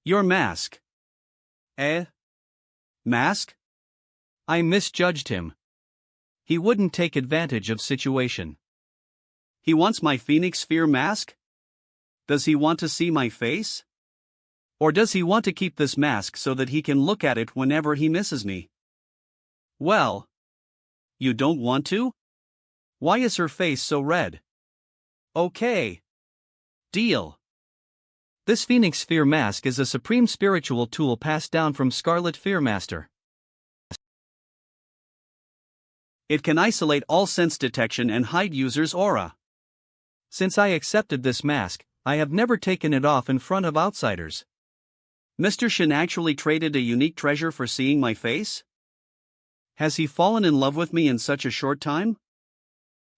Your mask. Mask? I misjudged him. He wouldn't take advantage of situation. He wants my Phoenix Sphere mask? Does he want to see my face? Or does he want to keep this mask so that he can look at it whenever he misses me? Well, you don't want to? Why is her face so red? Okay. Deal. This Phoenix Sphere mask is a supreme spiritual tool passed down from Scarlet Fearmaster. It can isolate all sense detection and hide user's aura. Since I accepted this mask, I have never taken it off in front of outsiders. Mr. Shin actually traded a unique treasure for seeing my face? Has he fallen in love with me in such a short time?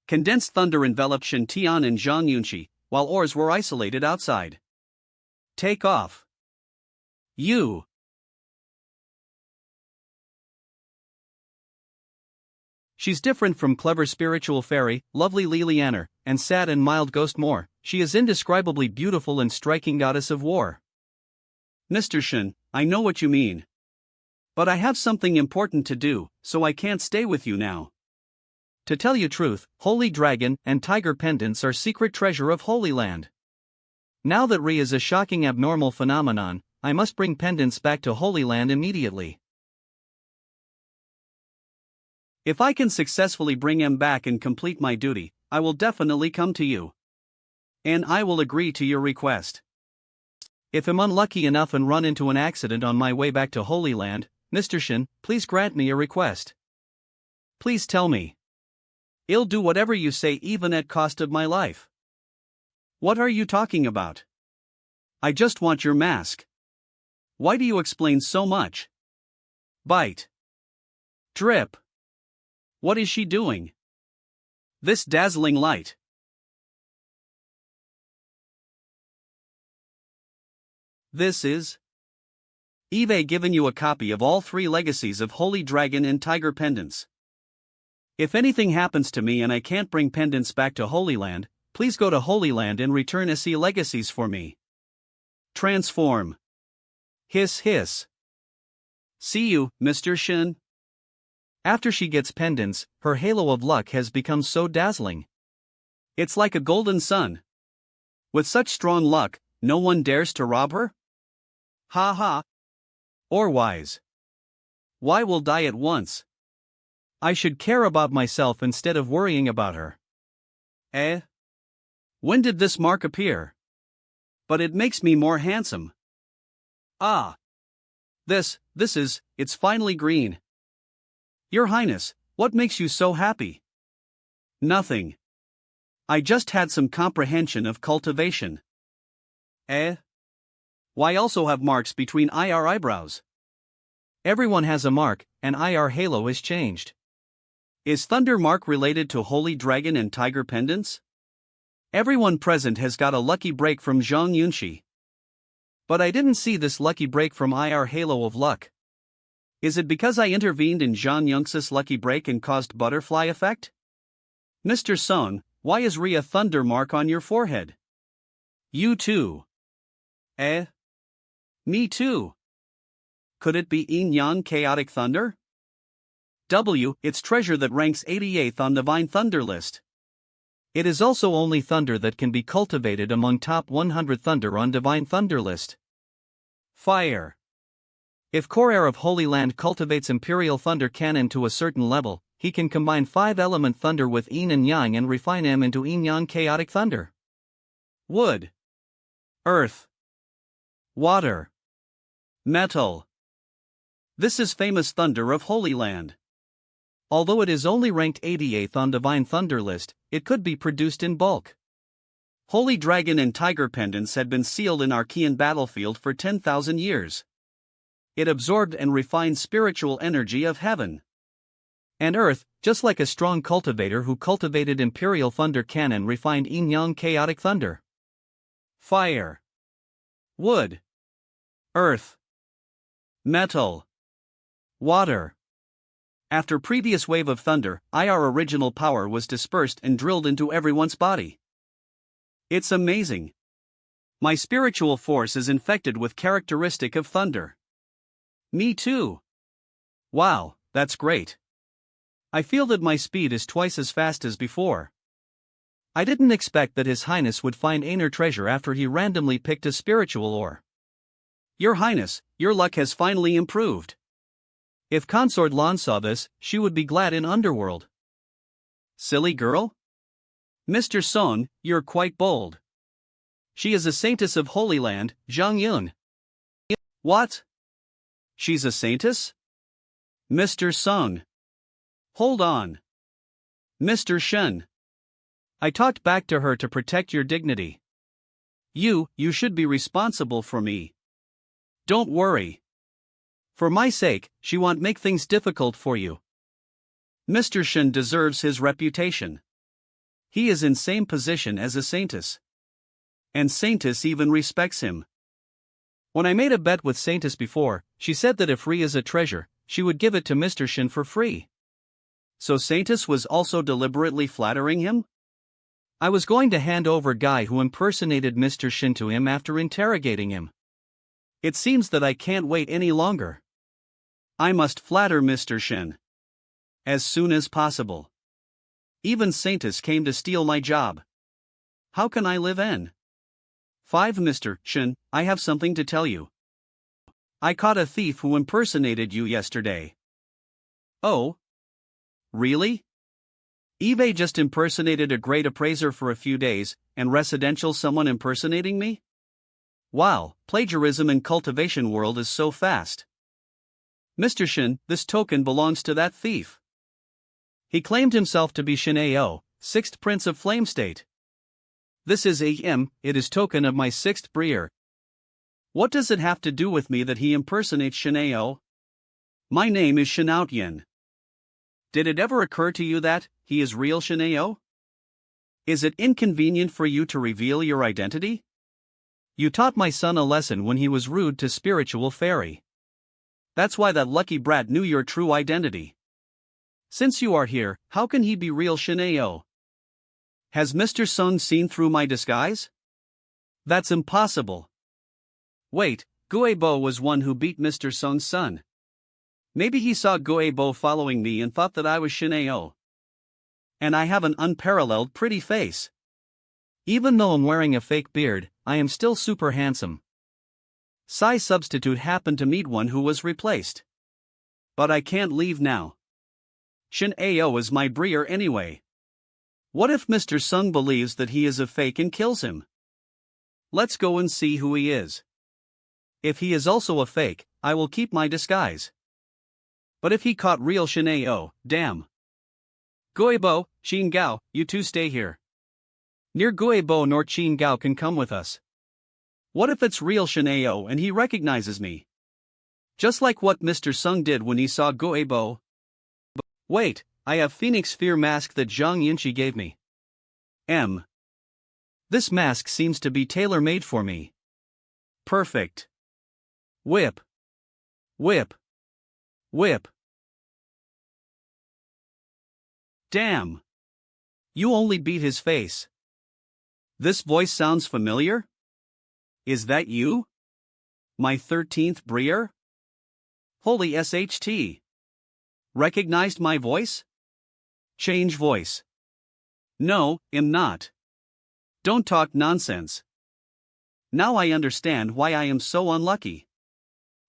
Condensed thunder enveloped Shin Tian and Zhang Yunxi, while ores were isolated outside. Take off. You. She's different from clever spiritual fairy, lovely Lilianer, and sad and mild ghost Moor. She is indescribably beautiful and striking goddess of war. Mr. Shin, I know what you mean. But I have something important to do, so I can't stay with you now. To tell you truth, Holy Dragon and Tiger pendants are secret treasure of Holy Land. Now that Re is a shocking abnormal phenomenon, I must bring pendants back to Holy Land immediately. If I can successfully bring him back and complete my duty, I will definitely come to you. And I will agree to your request. If I'm unlucky enough and run into an accident on my way back to Holy Land, Mr. Shin, please grant me a request. Please tell me. I'll do whatever you say even at cost of my life. What are you talking about? I just want your mask. Why do you explain so much? Bite. Drip. What is she doing? This dazzling light. This is Eve given you a copy of all 3 legacies of Holy Dragon and Tiger pendants. If anything happens to me and I can't bring pendants back to Holy Land, please go to Holy Land and return SE legacies for me. Transform. Hiss hiss. See you, Mr. Shin. After she gets pendants, her halo of luck has become so dazzling. It's like a golden sun. With such strong luck, no one dares to rob her? Ha ha. Or wise. Why will die at once? I should care about myself instead of worrying about her. When did this mark appear? But it makes me more handsome. Ah. It's finally green. Your Highness, what makes you so happy? Nothing. I just had some comprehension of cultivation. Eh? Why also have marks between IR eyebrows? Everyone has a mark, and IR halo is changed. Is Thunder mark related to Holy Dragon and Tiger pendants? Everyone present has got a lucky break from Zhang Yunxi. But I didn't see this lucky break from IR halo of luck. Is it because I intervened in Zhang Yunxi's lucky break and caused butterfly effect? Mr. Song, why is Rhea Thunder mark on your forehead? You too. Eh? Me too. Could it be Yin Yang Chaotic Thunder? It's treasure that ranks 88th on Divine Thunder list. It is also only thunder that can be cultivated among top 100 thunder on Divine Thunder list. Fire. If Core Heir of Holy Land cultivates Imperial Thunder Cannon to a certain level, he can combine 5-element thunder with Yin and Yang and refine them into Yin Yang Chaotic Thunder. Wood. Earth. Water. Metal. This is famous thunder of Holy Land. Although it is only ranked 88th on Divine Thunder list, it could be produced in bulk. Holy Dragon and Tiger pendants had been sealed in Archean battlefield for 10,000 years. It absorbed and refined spiritual energy of heaven and earth, just like a strong cultivator who cultivated Imperial Thunder Cannon refined Yin Yang Chaotic Thunder. Fire. Wood. Earth. Metal. Water. After previous wave of thunder, IR original power was dispersed and drilled into everyone's body. It's amazing. My spiritual force is infected with characteristic of thunder. Me too. Wow, that's great. I feel that my speed is twice as fast as before. I didn't expect that His Highness would find inner treasure after he randomly picked a spiritual ore. Your Highness, your luck has finally improved. If Consort Lan saw this, she would be glad in Underworld. Silly girl? Mr. Song, you're quite bold. She is a saintess of Holy Land, Zhang Yun. What? She's a saintess? Mr. Song. Hold on. Mr. Shen. I talked back to her to protect your dignity. You should be responsible for me. Don't worry. For my sake, she won't make things difficult for you. Mr. Shen deserves his reputation. He is in same position as a saintess. And saintess even respects him. When I made a bet with saintess before, she said that if Rhea is a treasure, she would give it to Mr. Shen for free. So saintess was also deliberately flattering him? I was going to hand over guy who impersonated Mr. Shen to him after interrogating him. It seems that I can't wait any longer. I must flatter Mr. Shen as soon as possible. Even saintess came to steal my job. How can I live in? 5 Mr. Shen, I have something to tell you. I caught a thief who impersonated you yesterday. Oh? Really? eBay just impersonated a great appraiser for a few days, and residential someone impersonating me? Wow, plagiarism in cultivation world is so fast. Mr. Shen, this token belongs to that thief. He claimed himself to be Shen Ao, 6th Prince of Flame State. This is it is token of my 6th Breer. What does it have to do with me that he impersonates Shen Ao? My name is Shen Outyen. Did it ever occur to you that he is real Shen Ao? Is it inconvenient for you to reveal your identity? You taught my son a lesson when he was rude to spiritual fairy. That's why that lucky brat knew your true identity. Since you are here, how can he be real Shen Ao? Has Mr. Sung seen through my disguise? That's impossible. Wait, Guebo was one who beat Mr. Sung's son. Maybe he saw Guebo following me and thought that I was Shen Ao. And I have an unparalleled pretty face. Even though I'm wearing a fake beard, I am still super handsome. Sai substitute happened to meet one who was replaced. But I can't leave now. Shen Ao is my breer anyway. What if Mr. Sung believes that he is a fake and kills him? Let's go and see who he is. If he is also a fake, I will keep my disguise. But if he caught real Shinao, damn. Guebo, Qin Gao, you two stay here. Neither Guebo nor Qin Gao can come with us. What if it's real Shinao and he recognizes me? Just like what Mr. Sung did when he saw Guebo. Wait, I have Phoenix Sphere mask that Zhang Yinshi gave me. This mask seems to be tailor-made for me. Perfect. Whip. Whip. Whip. Damn. You only beat his face. This voice sounds familiar? Is that you? My 13th Briar? Holy SHT. Recognized my voice? Change voice. No, am not. Don't talk nonsense. Now I understand why I am so unlucky.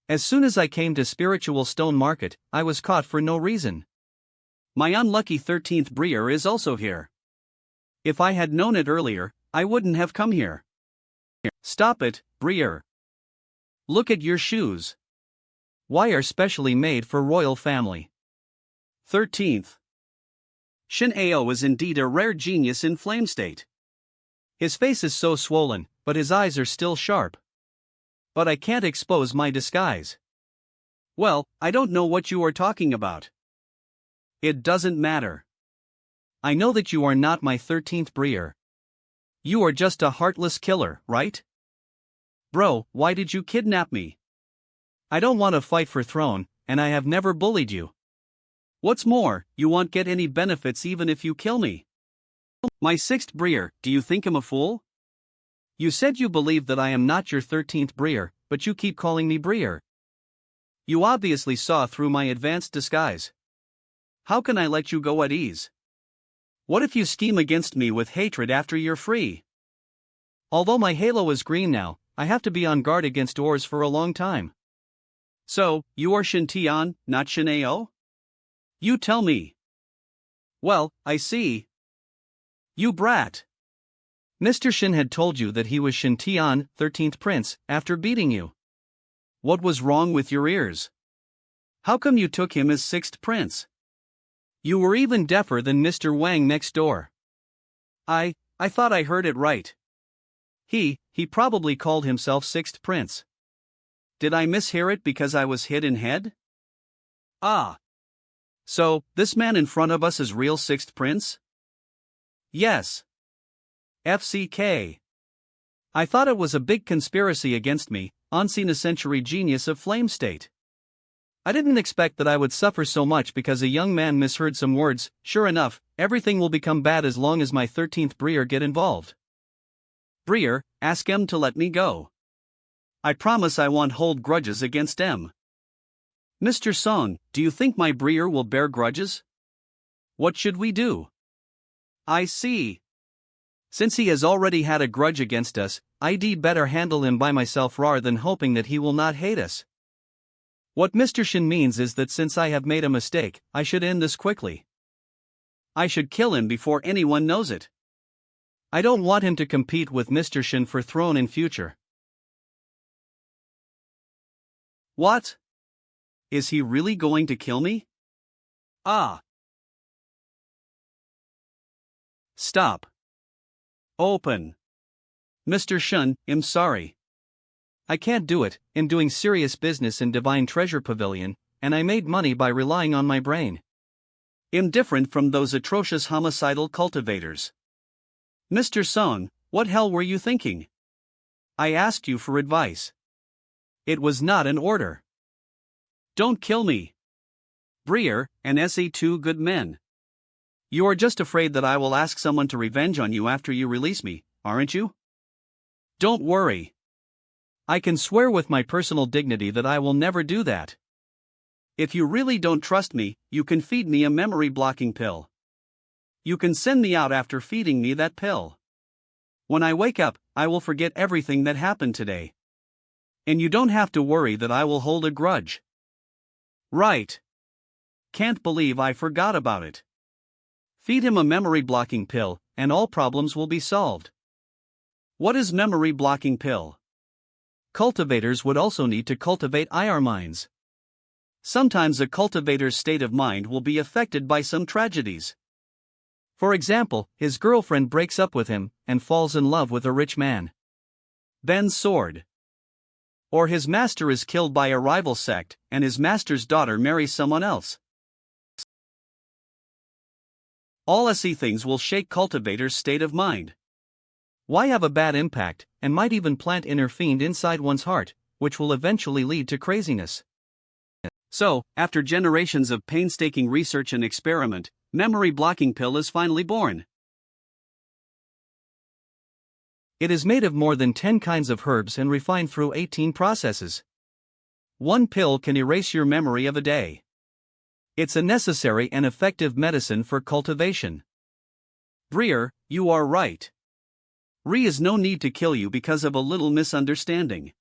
As soon as I came to Spiritual Stone Market, I was caught for no reason. My unlucky 13th Briar is also here. If I had known it earlier, I wouldn't have come here. Stop it, Briar. Look at your shoes. Why are specially made for royal family? 13th. Shin Ao is indeed a rare genius in flame state. His face is so swollen, but his eyes are still sharp. But I can't expose my disguise. Well, I don't know what you are talking about. It doesn't matter. I know that you are not my 13th Briar. You are just a heartless killer, right? Bro, why did you kidnap me? I don't want to fight for throne, and I have never bullied you. What's more, you won't get any benefits even if you kill me. My 6th Briar, do you think I'm a fool? You said you believe that I am not your 13th Briar, but you keep calling me Briar. You obviously saw through my advanced disguise. How can I let you go at ease? What if you scheme against me with hatred after you're free? Although my halo is green now, I have to be on guard against ores for a long time. So, you are Shintian, not Shinao? You tell me. Well, I see. You brat. Mr. Shin had told you that he was Shintian, 13th Prince, after beating you. What was wrong with your ears? How come you took him as 6th Prince? You were even deafer than Mr. Wang next door. I thought I heard it right. He probably called himself 6th Prince. Did I mishear it because I was hit in head? Ah. So, this man in front of us is real 6th Prince? Yes. FCK. I thought it was a big conspiracy against me, unseen a century genius of flame state. I didn't expect that I would suffer so much because a young man misheard some words. Sure enough, everything will become bad as long as my 13th Briar get involved. Briar, ask M to let me go. I promise I won't hold grudges against M. Mr. Song, do you think my Briar will bear grudges? What should we do? I see. Since he has already had a grudge against us, I'd better handle him by myself rather than hoping that he will not hate us. What Mr. Shin means is that since I have made a mistake, I should end this quickly. I should kill him before anyone knows it. I don't want him to compete with Mr. Shin for throne in future. What? Is he really going to kill me? Ah. Stop. Open. Mr. Shun, I'm sorry. I can't do it. I'm doing serious business in Divine Treasure Pavilion, and I made money by relying on my brain. I'm different from those atrocious homicidal cultivators. Mr. Song, what hell were you thinking? I asked you for advice. It was not an order. Don't kill me. Briar and SE2 good men. You are just afraid that I will ask someone to revenge on you after you release me, aren't you? Don't worry. I can swear with my personal dignity that I will never do that. If you really don't trust me, you can feed me a memory-blocking pill. You can send me out after feeding me that pill. When I wake up, I will forget everything that happened today. And you don't have to worry that I will hold a grudge. Right. Can't believe I forgot about it. Feed him a memory blocking pill, and all problems will be solved. What is memory blocking pill? Cultivators would also need to cultivate IR minds. Sometimes a cultivator's state of mind will be affected by some tragedies. For example, his girlfriend breaks up with him and falls in love with a rich man. Then sword. Or his master is killed by a rival sect, and his master's daughter marries someone else. All SE things will shake cultivator's state of mind. Why have a bad impact, and might even plant inner fiend inside one's heart, which will eventually lead to craziness. So, after generations of painstaking research and experiment, memory blocking pill is finally born. It is made of more than 10 kinds of herbs and refined through 18 processes. One pill can erase your memory of a day. It's a necessary and effective medicine for cultivation. Breer, you are right. Is no need to kill you because of a little misunderstanding.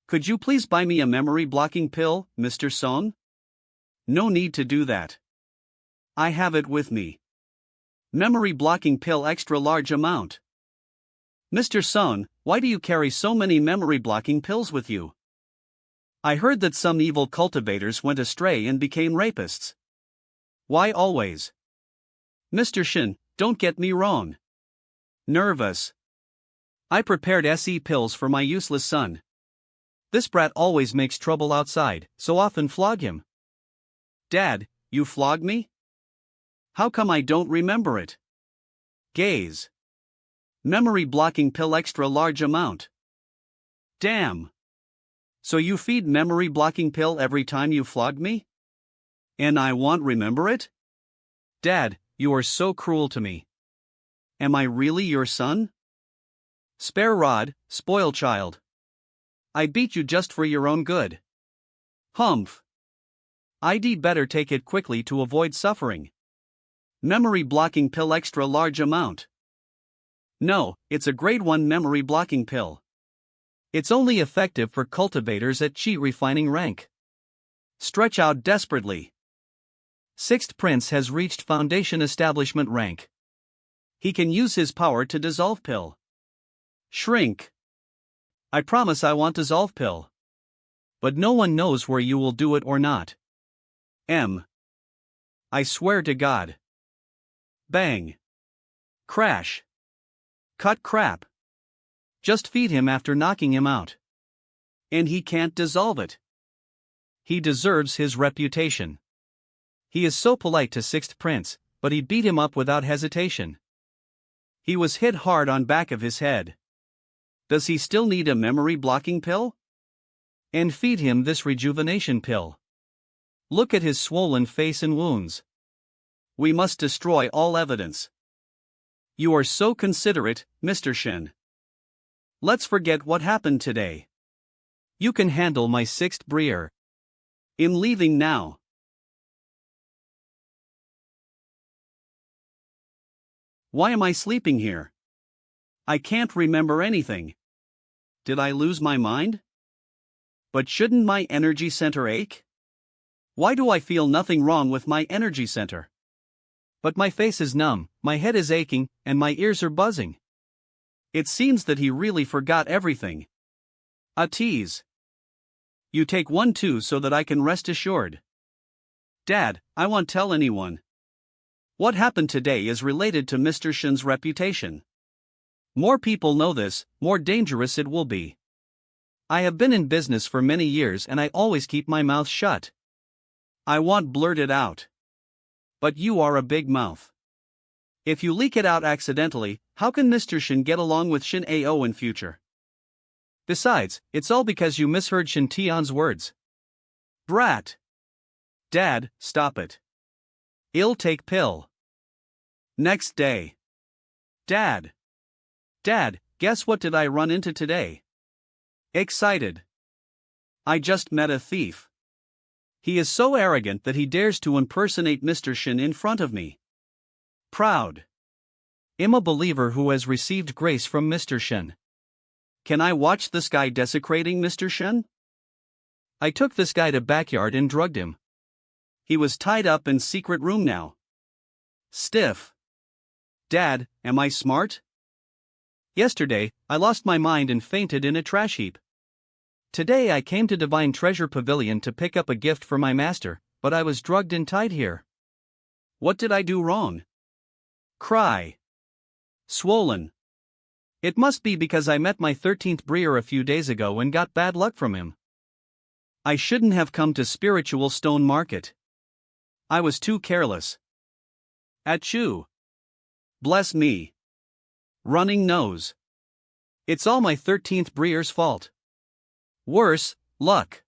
Could you please buy me a memory blocking pill, Mr. Song? No need to do that. I have it with me. Memory blocking pill extra large amount. Mr. Song, why do you carry so many memory blocking pills with you? I heard that some evil cultivators went astray and became rapists. Why always? Mr. Shin, don't get me wrong. Nervous. I prepared SE pills for my useless son. This brat always makes trouble outside, so often flog him. Dad, you flog me? How come I don't remember it? Gaze. Memory blocking pill extra large amount. Damn. So you feed memory blocking pill every time you flog me? And I won't remember it? Dad, you are so cruel to me. Am I really your son? Spare rod, spoil child. I beat you just for your own good. Humph. I'd better take it quickly to avoid suffering. Memory blocking pill extra large amount. No, it's a grade 1 memory blocking pill. It's only effective for cultivators at chi refining rank. Stretch out desperately. Sixth Prince has reached foundation establishment rank. He can use his power to dissolve pill. Shrink. I promise I want dissolve pill. But no one knows where you will do it or not. I swear to God. Bang. Crash. Cut crap. Just feed him after knocking him out. And he can't dissolve it. He deserves his reputation. He is so polite to Sixth Prince, but he beat him up without hesitation. He was hit hard on back of his head. Does he still need a memory blocking pill? And feed him this rejuvenation pill. Look at his swollen face and wounds. We must destroy all evidence. You are so considerate, Mr. Shin. Let's forget what happened today. You can handle my sixth breer. I'm leaving now. Why am I sleeping here? I can't remember anything. Did I lose my mind? But shouldn't my energy center ache? Why do I feel nothing wrong with my energy center? But my face is numb, my head is aching, and my ears are buzzing. It seems that he really forgot everything. A tease. You take one too so that I can rest assured. Dad, I won't tell anyone. What happened today is related to Mr. Shin's reputation. More people know this, more dangerous it will be. I have been in business for many years and I always keep my mouth shut. I won't blurt it out. But you are a big mouth. If you leak it out accidentally, how can Mr. Shin get along with Shin Ao in future? Besides, it's all because you misheard Shin Tion's words. Brat. Dad, stop it. I'll take pill. Next day. Dad, guess what did I run into today? Excited. I just met a thief. He is so arrogant that he dares to impersonate Mr. Shin in front of me. Proud. I'm a believer who has received grace from Mr. Shin. Can I watch this guy desecrating Mr. Shin? I took this guy to backyard and drugged him. He was tied up in secret room now. Stiff. Dad, am I smart? Yesterday, I lost my mind and fainted in a trash heap. Today I came to Divine Treasure Pavilion to pick up a gift for my master, but I was drugged and tied here. What did I do wrong? Cry. Swollen. It must be because I met my 13th Breer a few days ago and got bad luck from him. I shouldn't have come to Spiritual Stone Market. I was too careless. Achoo. Bless me. Running nose. It's all my 13th Breer's fault. Worse, luck.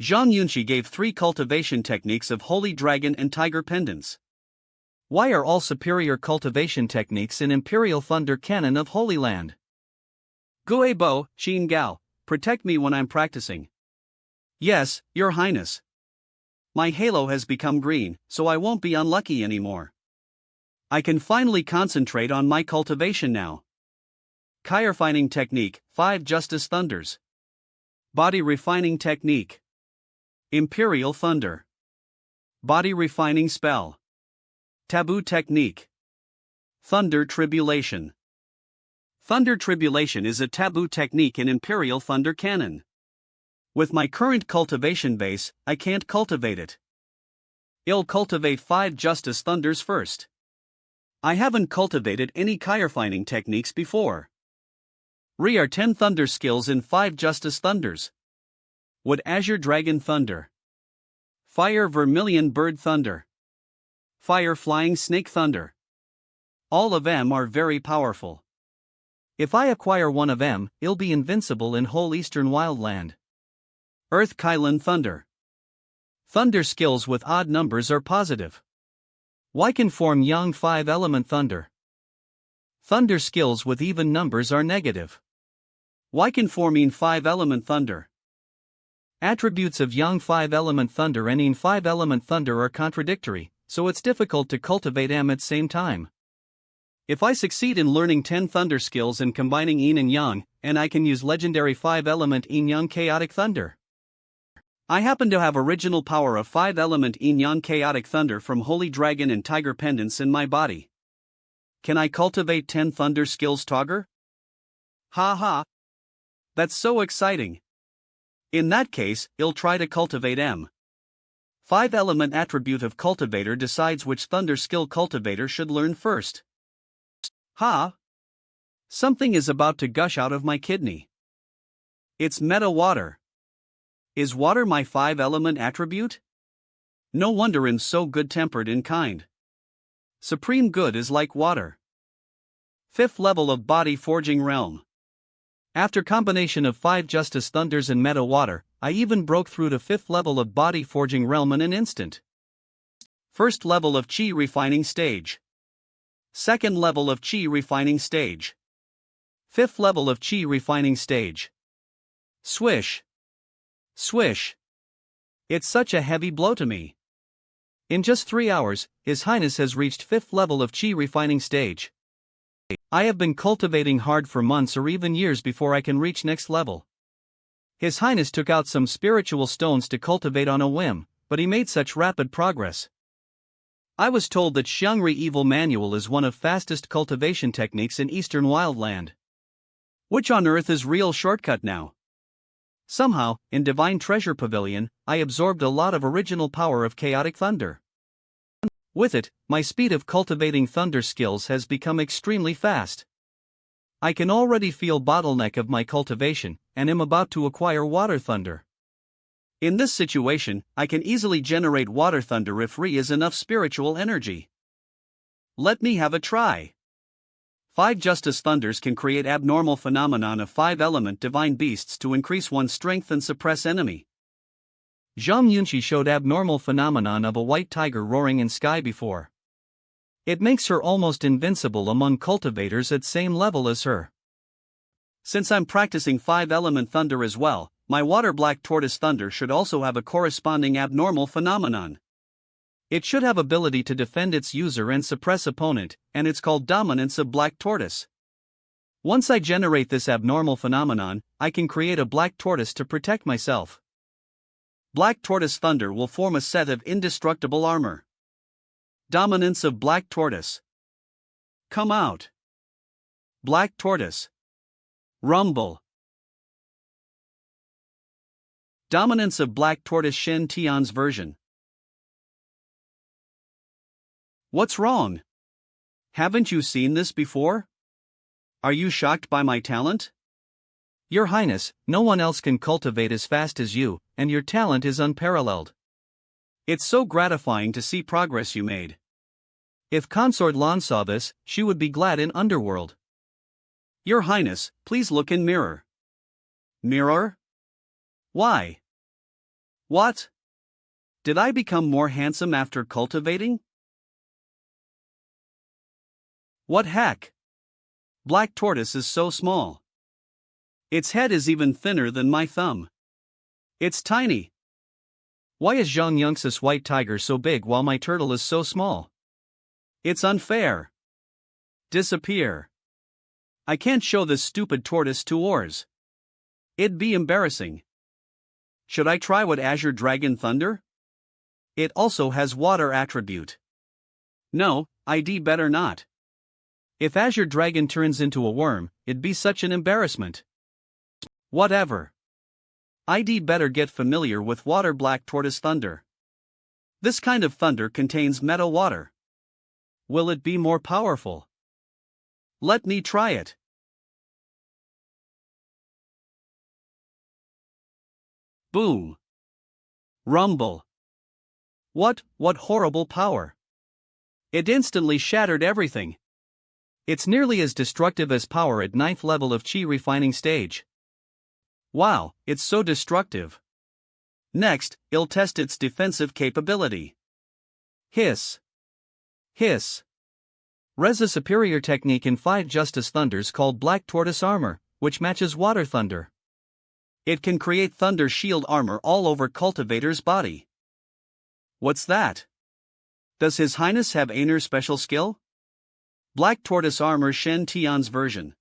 Zhang Yunxi gave 3 cultivation techniques of Holy Dragon and Tiger Pendants. Why are all superior cultivation techniques in Imperial Thunder Canon of Holy Land? Gue Bo, Xin Gao, protect me when I'm practicing. Yes, Your Highness. My halo has become green, so I won't be unlucky anymore. I can finally concentrate on my cultivation now. Kai Refining Technique, 5 Justice Thunders. Body Refining Technique. Imperial Thunder. Body Refining Spell. Taboo Technique. Thunder Tribulation. Thunder Tribulation is a taboo technique in Imperial Thunder Canon. With my current cultivation base, I can't cultivate it. I'll cultivate 5 Justice Thunders first. I haven't cultivated any Kai Refining techniques before. Re are 10 Thunder skills in 5 Justice Thunders. Wood Azure Dragon Thunder. Fire Vermilion Bird Thunder. Fire Flying Snake Thunder. All of them are very powerful. If I acquire one of them, I'll be invincible in whole Eastern Wildland. Earth Kylan Thunder. Thunder skills with odd numbers are positive. Why can form Yang 5 Element Thunder? Thunder skills with even numbers are negative. Why can form Yin 5 Element Thunder? Attributes of Yang 5 Element Thunder and Yin 5 Element Thunder are contradictory, so it's difficult to cultivate M at same time. If I succeed in learning 10 Thunder skills and combining Yin and Yang, and I can use legendary 5 Element Yin Yang Chaotic Thunder. I happen to have original power of 5 Element Yin Yang Chaotic Thunder from Holy Dragon and Tiger Pendants in my body. Can I cultivate 10 Thunder skills Togger? Ha ha. That's so exciting. In that case, I'll try to cultivate M. 5 Element Attribute of Cultivator decides which Thunder skill Cultivator should learn first. Ha! Something is about to gush out of my kidney. It's meta water. Is water my 5 Element attribute? No wonder I'm so good-tempered and kind. Supreme good is like water. 5th level of Body Forging Realm. After combination of 5 Justice Thunders and meta water, I even broke through to 5th level of Body Forging Realm in an instant. 1st level of Chi Refining Stage. 2nd level of Chi Refining Stage. 5th level of Chi Refining Stage. Swish. Swish. It's such a heavy blow to me. In just 3 hours, His Highness has reached 5th level of Chi Refining Stage. I have been cultivating hard for months or even years before I can reach next level. His Highness took out some spiritual stones to cultivate on a whim, but he made such rapid progress. I was told that Xiangri Evil Manual is one of fastest cultivation techniques in Eastern Wildland. Which on earth is real shortcut now? Somehow, in Divine Treasure Pavilion, I absorbed a lot of original power of Chaotic Thunder. With it, my speed of cultivating Thunder skills has become extremely fast. I can already feel bottleneck of my cultivation, and am about to acquire Water Thunder. In this situation, I can easily generate Water Thunder if Re is enough spiritual energy. Let me have a try. 5 Justice Thunders can create abnormal phenomenon of 5 Element Divine Beasts to increase one's strength and suppress enemy. Zhang Yunxi showed abnormal phenomenon of a white tiger roaring in sky before. It makes her almost invincible among cultivators at same level as her. Since I'm practicing 5 Element Thunder as well, my Water Black Tortoise Thunder should also have a corresponding abnormal phenomenon. It should have ability to defend its user and suppress opponent, and it's called Dominance of Black Tortoise. Once I generate this abnormal phenomenon, I can create a Black Tortoise to protect myself. Black Tortoise Thunder will form a set of indestructible armor. Dominance of black tortoise. Come out. Black tortoise. Rumble. Dominance of black tortoise Shen Tian's version. What's wrong? Haven't you seen this before? Are you shocked by my talent? Your Highness, no one else can cultivate as fast as you, and your talent is unparalleled. It's so gratifying to see progress you made. If Consort Lan saw this, she would be glad in Underworld. Your Highness, please look in mirror. Mirror? Why? What? Did I become more handsome after cultivating? What heck? Black tortoise is so small. Its head is even thinner than my thumb. It's tiny. Why is Zhang Yunx's white tiger so big while my turtle is so small? It's unfair. Disappear. I can't show this stupid tortoise to Ors. It'd be embarrassing. Should I try what Azure Dragon Thunder? It also has water attribute. No, I'd better not. If Azure Dragon turns into a worm, it'd be such an embarrassment. Whatever. I'd better get familiar with water black tortoise thunder. This kind of thunder contains meta water. Will it be more powerful? Let me try it. Boom. Rumble. What horrible power. It instantly shattered everything. It's nearly as destructive as power at 9th level of Qi refining stage. Wow, it's so destructive. Next, I'll test its defensive capability. Hiss. Hiss. Reza superior technique in 5 Justice Thunders called Black Tortoise Armor, which matches Water Thunder. It can create thunder shield armor all over Cultivator's body. What's that? Does His Highness have Aner special skill? Black Tortoise Armor Shen Tian's version.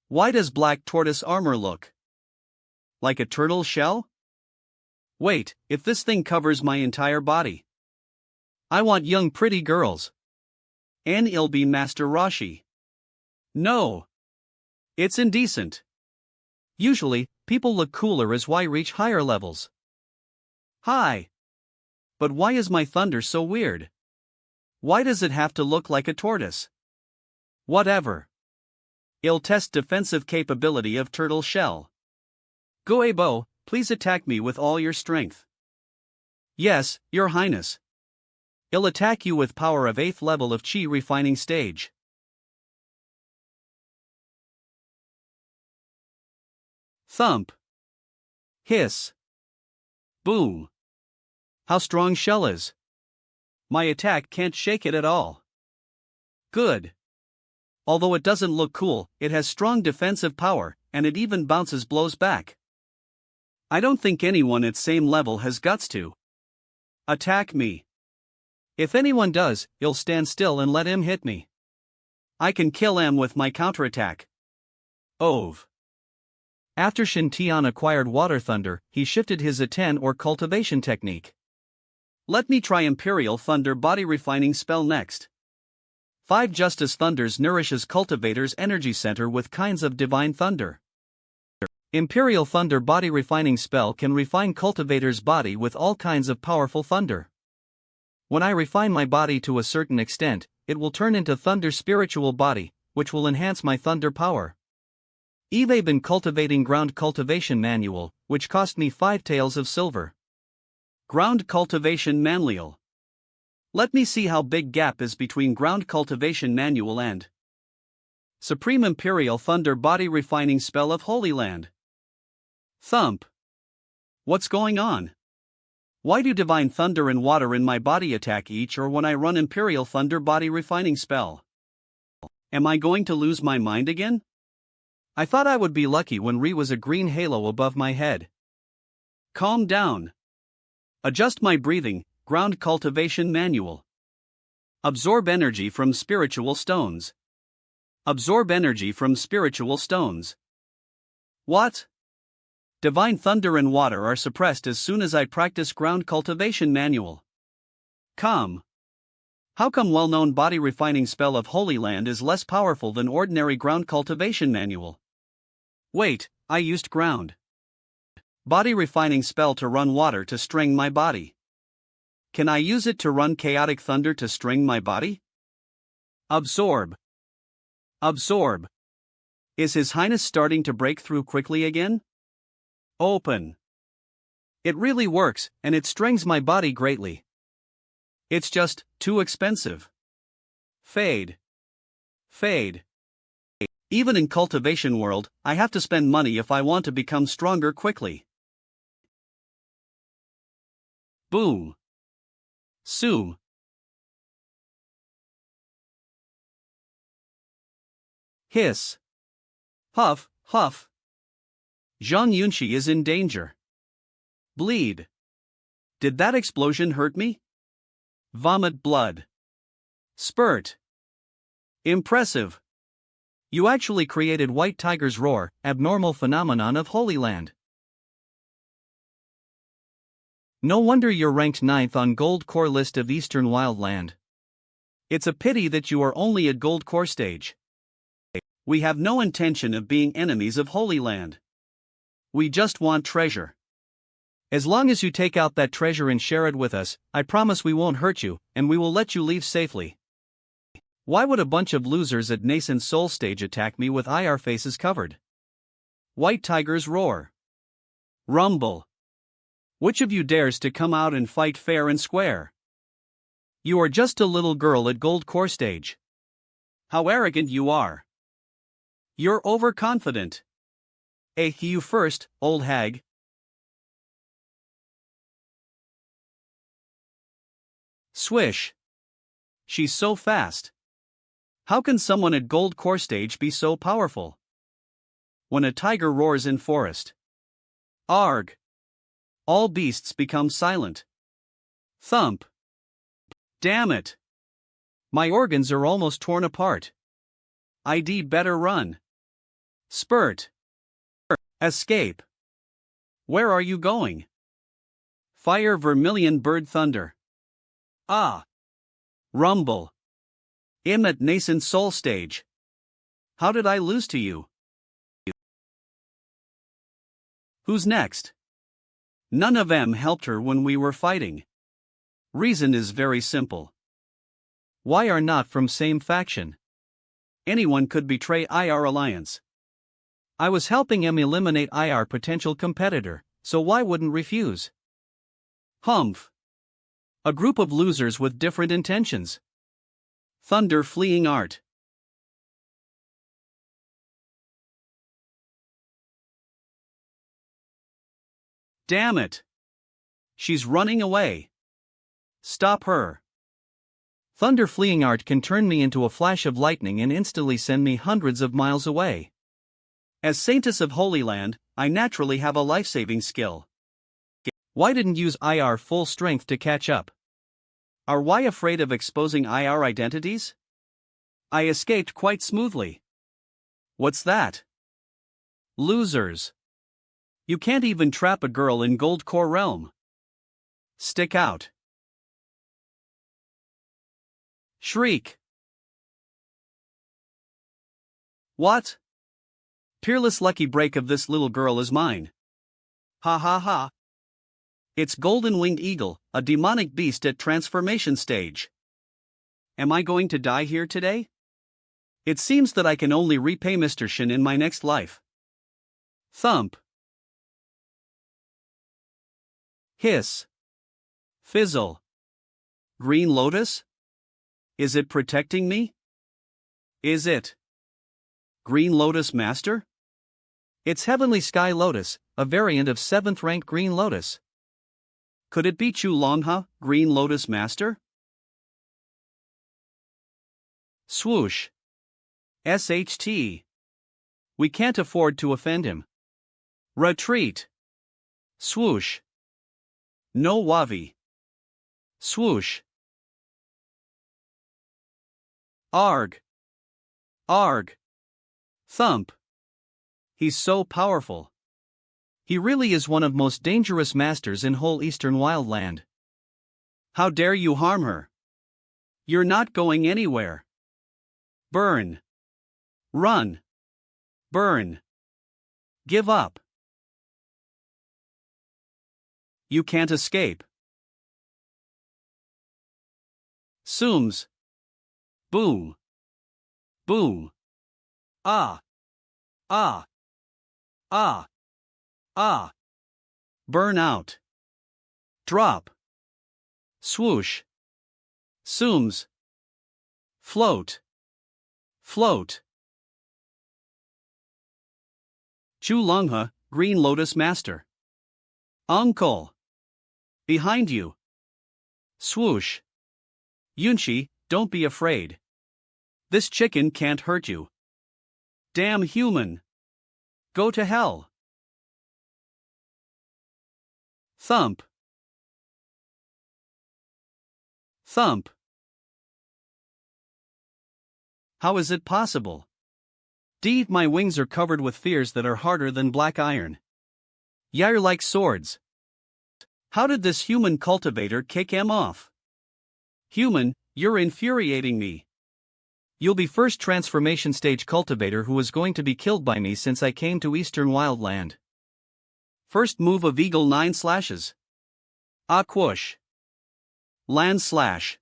Why does Black Tortoise Armor look like a turtle shell? Wait, if this thing covers my entire body. I want young pretty girls. And I'll be Master Rashi. No. It's indecent. Usually, people look cooler as Y reach higher levels. Hi. But why is my thunder so weird? Why does it have to look like a tortoise? Whatever. I'll test defensive capability of turtle shell. Goebo, please attack me with all your strength. Yes, Your Highness. I'll attack you with power of 8th level of Qi refining stage. Thump. Hiss. Boom. How strong shell is. My attack can't shake it at all. Good. Although it doesn't look cool, it has strong defensive power, and it even bounces blows back. I don't think anyone at same level has guts to attack me. If anyone does, I'll stand still and let him hit me. I can kill him with my counterattack. Ove. After Shen Tian acquired Water Thunder, he shifted his Aten or cultivation technique. Let me try Imperial Thunder body refining spell next. 5 Justice Thunders nourishes Cultivator's energy center with kinds of divine thunder. Imperial Thunder body refining spell can refine Cultivator's body with all kinds of powerful thunder. When I refine my body to a certain extent, it will turn into Thunder spiritual body, which will enhance my thunder power. I've been cultivating Ground Cultivation Manual, which cost me 5 taels of silver. Ground Cultivation Manual. Let me see how big gap is between Ground Cultivation Manual and Supreme Imperial Thunder body refining spell of Holy Land. Thump. What's going on? Why do Divine Thunder and Water in my body attack each or when I run Imperial Thunder body refining spell? Am I going to lose my mind again? I thought I would be lucky when Re was a green halo above my head. Calm down. Adjust my breathing, Ground Cultivation Manual. Absorb energy from spiritual stones. Absorb energy from spiritual stones. What? Divine Thunder and Water are suppressed as soon as I practice Ground Cultivation Manual. Come. How come well-known body refining spell of Holy Land is less powerful than ordinary ground cultivation manual? Wait, I used ground. Body refining spell to run water to string my body. Can I use it to run chaotic thunder to string my body? Absorb. Absorb. Is His Highness starting to break through quickly again? Open. It really works, and it strings my body greatly. It's just too expensive. Fade. Fade. Even in cultivation world, I have to spend money if I want to become stronger quickly. Boom. Zoom. Hiss. Huff, huff. Zhang Yunxi is in danger. Bleed. Did that explosion hurt me? Vomit blood. Spurt. Impressive. You actually created White Tiger's roar, abnormal phenomenon of Holy Land. No wonder you're ranked 9th on Gold Core list of Eastern Wildland. It's a pity that you are only at Gold Core stage. We have no intention of being enemies of Holy Land. We just want treasure. As long as you take out that treasure and share it with us, I promise we won't hurt you, and we will let you leave safely. Why would a bunch of losers at nascent soul stage attack me with IR faces covered? White Tiger's roar. Rumble. Which of you dares to come out and fight fair and square? You are just a little girl at Gold Core stage. How arrogant you are. You're overconfident. You first, old hag. Swish. She's so fast. How can someone at Gold Core stage be so powerful? When a tiger roars in forest. Arg. All beasts become silent. Thump. Damn it. My organs are almost torn apart. ID better run. Spurt. Escape. Where are you going? Fire vermilion bird thunder. Ah. Rumble. At nascent soul stage. How did I lose to you? Who's next? None of them helped her when we were fighting. Reason is very simple. Why are not from same faction? Anyone could betray IR alliance. I was helping him eliminate IR potential competitor, so why wouldn't refuse? Humph. A group of losers with different intentions. Thunder fleeing art. Damn it. She's running away. Stop her. Thunder fleeing art can turn me into a flash of lightning and instantly send me hundreds of miles away. As Saintess of Holy Land, I naturally have a life-saving skill. Why didn't use IR full strength to catch up? Are why afraid of exposing IR identities? I escaped quite smoothly. What's that? Losers. You can't even trap a girl in Gold Core Realm. Stick out. Shriek. What? Peerless lucky break of this little girl is mine. Ha ha ha. It's Golden Winged Eagle, a demonic beast at transformation stage. Am I going to die here today? It seems that I can only repay Mr. Shin in my next life. Thump. Hiss. Fizzle. Green Lotus? Is it protecting me? Is it Green Lotus Master? It's Heavenly Sky Lotus, a variant of 7th rank Green Lotus. Could it be Chu Longha, Green Lotus Master? Swoosh. SHT. We can't afford to offend him. Retreat. Swoosh. No Wavi. Swoosh. Arg. Arg. Thump. He's so powerful. He really is one of most dangerous masters in whole Eastern Wildland. How dare you harm her? You're not going anywhere. Burn. Run. Burn. Give up. You can't escape. Sooms. Boom. Boom. Ah. Ah. Ah. Ah. Burn out. Drop. Swoosh. Sooms. Float. Float. Chu Longha, Green Lotus Master. Uncle. Behind you. Swoosh. Yunshi, don't be afraid. This chicken can't hurt you. Damn human. Go to hell. Thump. Thump. How is it possible? My wings are covered with fears that are harder than black iron. You're like swords. How did this human cultivator kick him off? Human, you're infuriating me. You'll be first transformation stage cultivator who is going to be killed by me since I came to Eastern Wildland. First move of Eagle 9 slashes. Aquash. Land slash.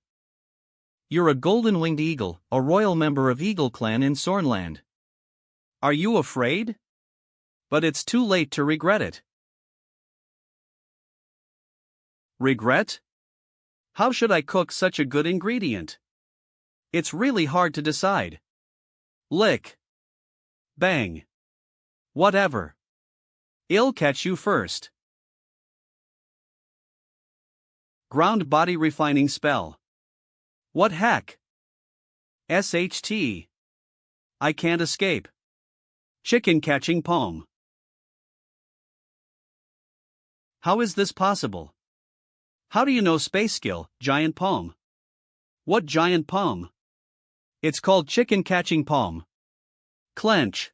You're a golden-winged eagle, a royal member of Eagle Clan in Sornland. Are you afraid? But it's too late to regret it. Regret? How should I cook such a good ingredient? It's really hard to decide. Lick. Bang. Whatever. I'll catch you first. Ground body refining spell. What heck? SHT. I can't escape. Chicken catching palm. How is this possible? How do you know space skill, giant palm? What giant palm? It's called chicken catching palm. Clench.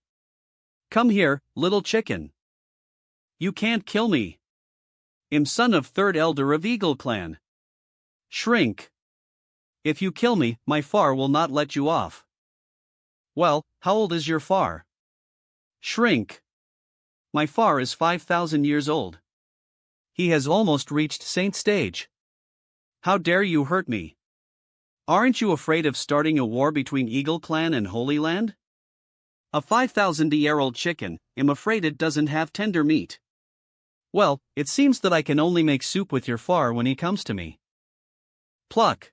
Come here, little chicken. You can't kill me. I'm son of third elder of Eagle Clan. Shrink. If you kill me, my far will not let you off. Well, how old is your far? Shrink. My far is 5,000 years old. He has almost reached saint stage. How dare you hurt me? Aren't you afraid of starting a war between Eagle Clan and Holy Land? A 5,000-year-old chicken, I'm afraid it doesn't have tender meat. Well, it seems that I can only make soup with your far when he comes to me. Pluck.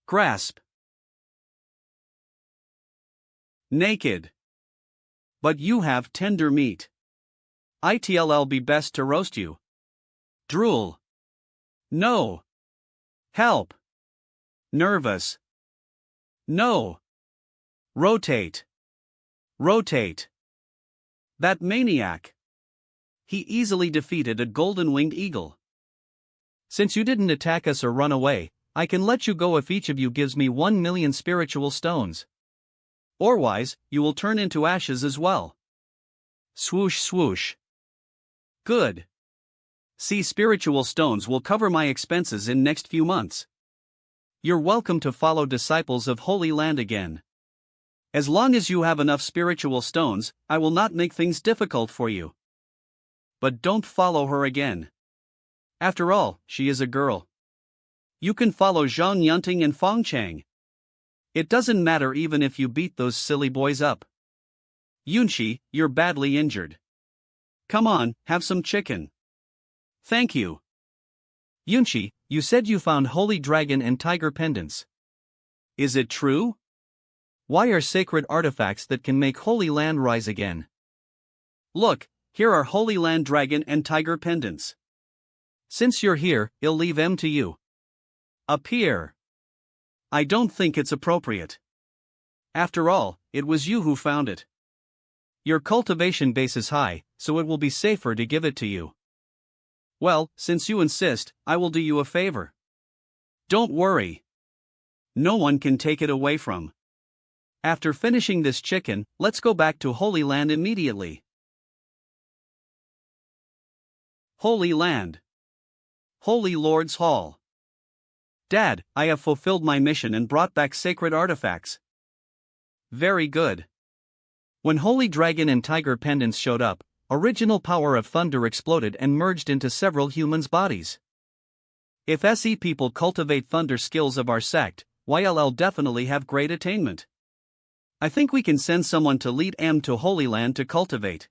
Grasp. Naked. But you have tender meat. It'll be best to roast you. Drool. No. Help. Nervous. No. Rotate. Rotate. That maniac. He easily defeated a golden-winged eagle. Since you didn't attack us or run away, I can let you go if each of you gives me 1 million spiritual stones. Otherwise, you will turn into ashes as well. Swoosh swoosh. Good. See, spiritual stones will cover my expenses in next few months. You're welcome to follow disciples of Holy Land again. As long as you have enough spiritual stones, I will not make things difficult for you. But don't follow her again. After all, she is a girl. You can follow Zhang Yunting and Fong Chang. It doesn't matter even if you beat those silly boys up. Yunshi, you're badly injured. Come on, have some chicken. Thank you. Yunshi, you said you found holy dragon and tiger pendants. Is it true? Why are sacred artifacts that can make Holy Land rise again? Look, here are Holy Land dragon and tiger pendants. Since you're here, I'll leave them to you. Appear. I don't think it's appropriate. After all, it was you who found it. Your cultivation base is high, so it will be safer to give it to you. Well, since you insist, I will do you a favor. Don't worry. No one can take it away from. After finishing this chicken, let's go back to Holy Land immediately. Holy Land. Holy Lord's Hall. Dad, I have fulfilled my mission and brought back sacred artifacts. Very good. When Holy Dragon and Tiger pendants showed up, original power of thunder exploded and merged into several humans' bodies. If SE people cultivate thunder skills of our sect, YLL definitely have great attainment. I think we can send someone to lead M to Holy Land to cultivate.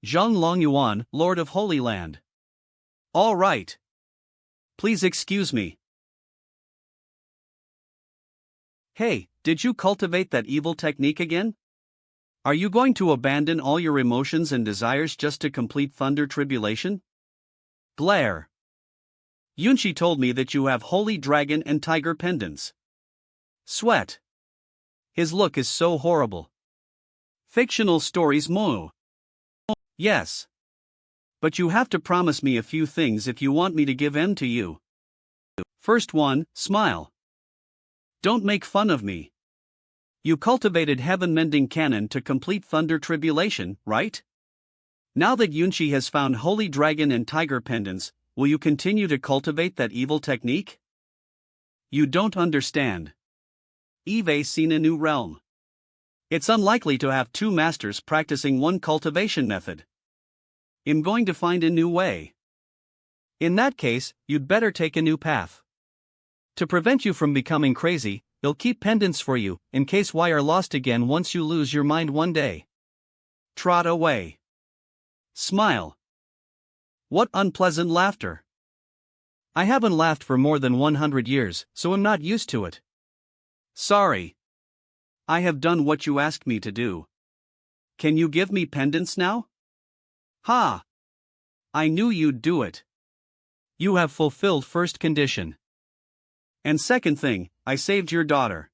Zhang Longyuan, Lord of Holy Land. All right. Please excuse me. Hey, did you cultivate that evil technique again? Are you going to abandon all your emotions and desires just to complete Thunder Tribulation? Glare. Yunshi told me that you have Holy Dragon and Tiger pendants. Sweat. His look is so horrible. Fictional stories moo. Yes. But you have to promise me a few things if you want me to give M to you. First one, smile. Don't make fun of me. You cultivated heaven-mending canon to complete Thunder Tribulation, right? Now that Yunshi has found Holy Dragon and Tiger pendants, will you continue to cultivate that evil technique? You don't understand. Eve seen a new realm. It's unlikely to have two masters practicing one cultivation method. I'm going to find a new way. In that case, you'd better take a new path. To prevent you from becoming crazy, they'll keep pendants for you, in case you are lost again once you lose your mind one day. Trot away. Smile. What unpleasant laughter. I haven't laughed for more than 100 years, so I'm not used to it. Sorry. I have done what you asked me to do. Can you give me pendants now? Ha! I knew you'd do it. You have fulfilled first condition. And second thing, I saved your daughter.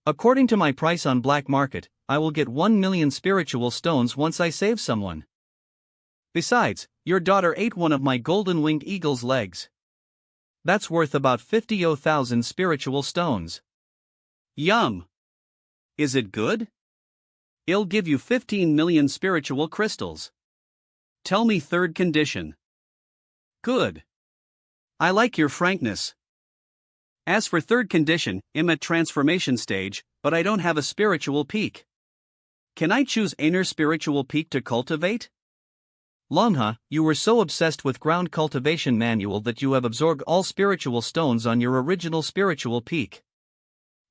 According to my price on black market, I will get 1 million spiritual stones once I save someone. Besides, your daughter ate one of my golden-winged eagle's legs. That's worth about 50,000 spiritual stones. Yum! Is it good? I'll give you 15 million spiritual crystals. Tell me third condition. Good. I like your frankness. As for third condition, I'm at transformation stage, but I don't have a spiritual peak. Can I choose inner spiritual peak to cultivate? Longha, you were so obsessed with ground cultivation manual that you have absorbed all spiritual stones on your original spiritual peak.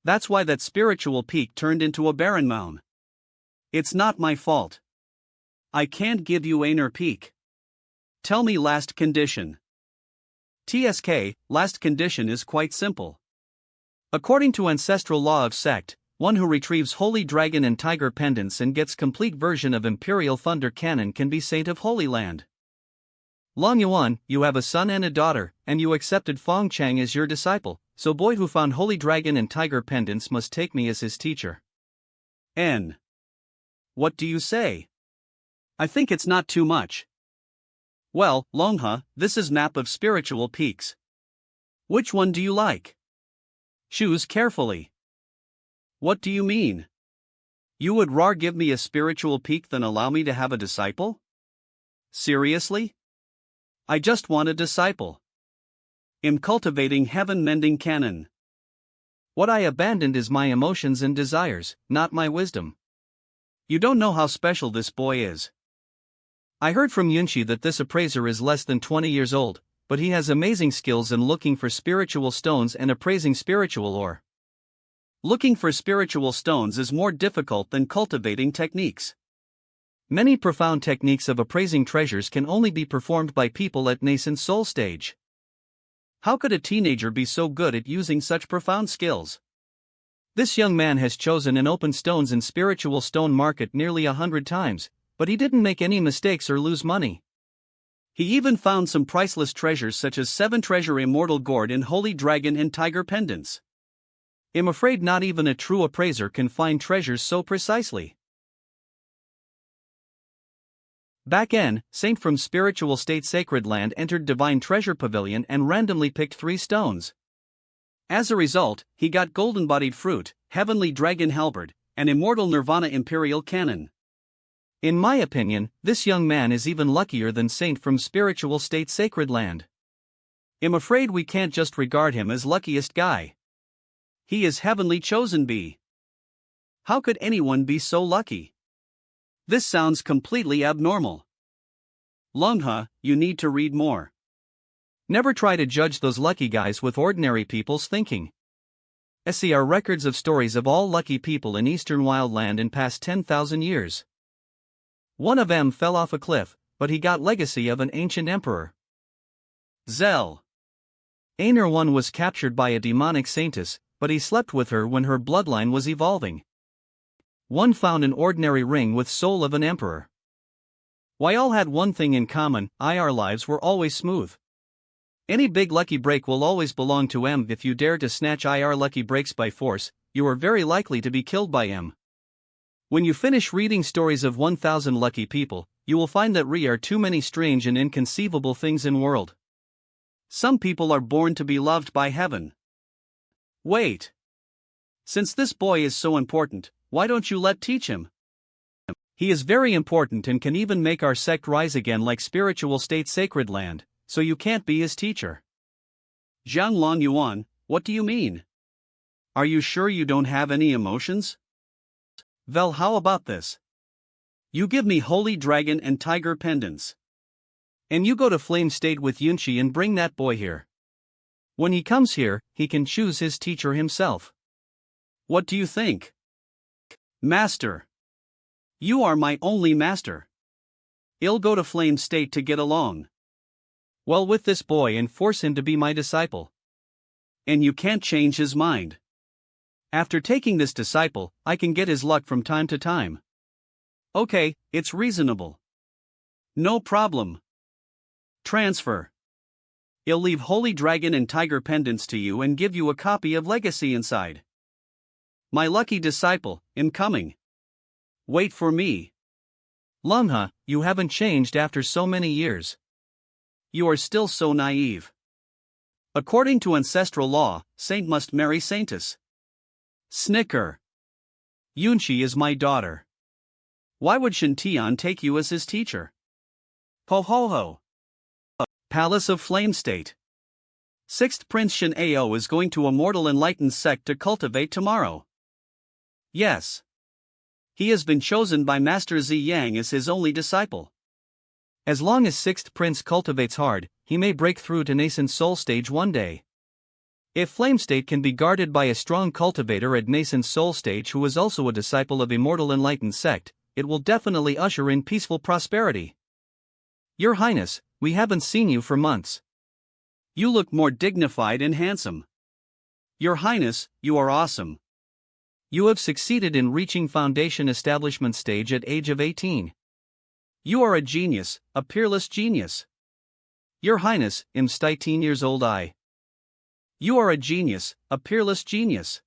That's why that spiritual peak turned into a barren mound. It's not my fault. I can't give you inner peak. Tell me last condition. TSK, last condition is quite simple. According to ancestral law of sect, one who retrieves Holy Dragon and Tiger pendants and gets complete version of Imperial Thunder Canon can be Saint of Holy Land. Long Yuan, you have a son and a daughter, and you accepted Fong Chang as your disciple, so boy who found Holy Dragon and Tiger pendants must take me as his teacher. N. What do you say? I think it's not too much. Well, Longha, this is map of spiritual peaks. Which one do you like? Choose carefully. What do you mean? You would rather give me a spiritual peak than allow me to have a disciple? Seriously? I just want a disciple. I'm cultivating heaven-mending canon. What I abandoned is my emotions and desires, not my wisdom. You don't know how special this boy is. I heard from Yunshi that this appraiser is less than 20 years old, but he has amazing skills in looking for spiritual stones and appraising spiritual ore. Looking for spiritual stones is more difficult than cultivating techniques. Many profound techniques of appraising treasures can only be performed by people at nascent soul stage. How could a teenager be so good at using such profound skills? This young man has chosen and opened stones in spiritual stone market nearly 100 times, but he didn't make any mistakes or lose money. He even found some priceless treasures such as 7 treasure immortal gourd and Holy Dragon and Tiger pendants. I'm afraid not even a true appraiser can find treasures so precisely. Back N, Saint from Spiritual State Sacred Land entered Divine Treasure Pavilion and randomly picked 3 stones. As a result, he got golden-bodied fruit, Heavenly Dragon Halberd, and Immortal Nirvana Imperial Cannon. In my opinion, this young man is even luckier than Saint from Spiritual State Sacred Land. I'm afraid we can't just regard him as luckiest guy. He is heavenly chosen bee. How could anyone be so lucky? This sounds completely abnormal. Lungha, you need to read more. Never try to judge those lucky guys with ordinary people's thinking. See are records of stories of all lucky people in eastern wildland in past 10,000 years. One of them fell off a cliff, but he got legacy of an ancient emperor. Zell. Aner one was captured by a demonic saintess, but he slept with her when her bloodline was evolving. One found an ordinary ring with soul of an emperor. Why all had one thing in common, our lives were always smooth. Any big lucky break will always belong to M. If you dare to snatch IR lucky breaks by force, you are very likely to be killed by M. When you finish reading stories of 1,000 lucky people, you will find that are too many strange and inconceivable things in world. Some people are born to be loved by heaven. Wait. Since this boy is so important, why don't you teach him? He is very important and can even make our sect rise again like spiritual state sacred land, so you can't be his teacher. Zhang Long Yuan, what do you mean? Are you sure you don't have any emotions? Well, how about this? You give me holy dragon and tiger pendants. And you go to Flame State with Yunchi and bring that boy here. When he comes here, he can choose his teacher himself. What do you think? Master. You are my only master. I'll go to Flame State to get along. Well, with this boy and force him to be my disciple. And you can't change his mind. After taking this disciple, I can get his luck from time to time. Okay, it's reasonable. No problem. Transfer. I'll leave Holy Dragon and Tiger pendants to you and give you a copy of Legacy inside. My lucky disciple, I'm coming. Wait for me. Lungha, you haven't changed after so many years. You are still so naive. According to ancestral law, saint must marry saintess. Snicker. Yunchi is my daughter. Why would Shintian take you as his teacher? Ho ho ho. Palace of Flame State. Sixth Prince Shin Ao is going to Immortal Enlightened Sect to cultivate tomorrow. Yes. He has been chosen by Master Zi Yang as his only disciple. As long as Sixth Prince cultivates hard, he may break through to nascent soul stage one day. If Flame State can be guarded by a strong cultivator at nascent soul stage who is also a disciple of Immortal Enlightened Sect, it will definitely usher in peaceful prosperity. Your Highness, we haven't seen you for months. You look more dignified and handsome. Your Highness, you are awesome. You have succeeded in reaching foundation establishment stage at age of 18. You are a genius, a peerless genius. Your Highness, I'm 18 years old. You are a genius, a peerless genius.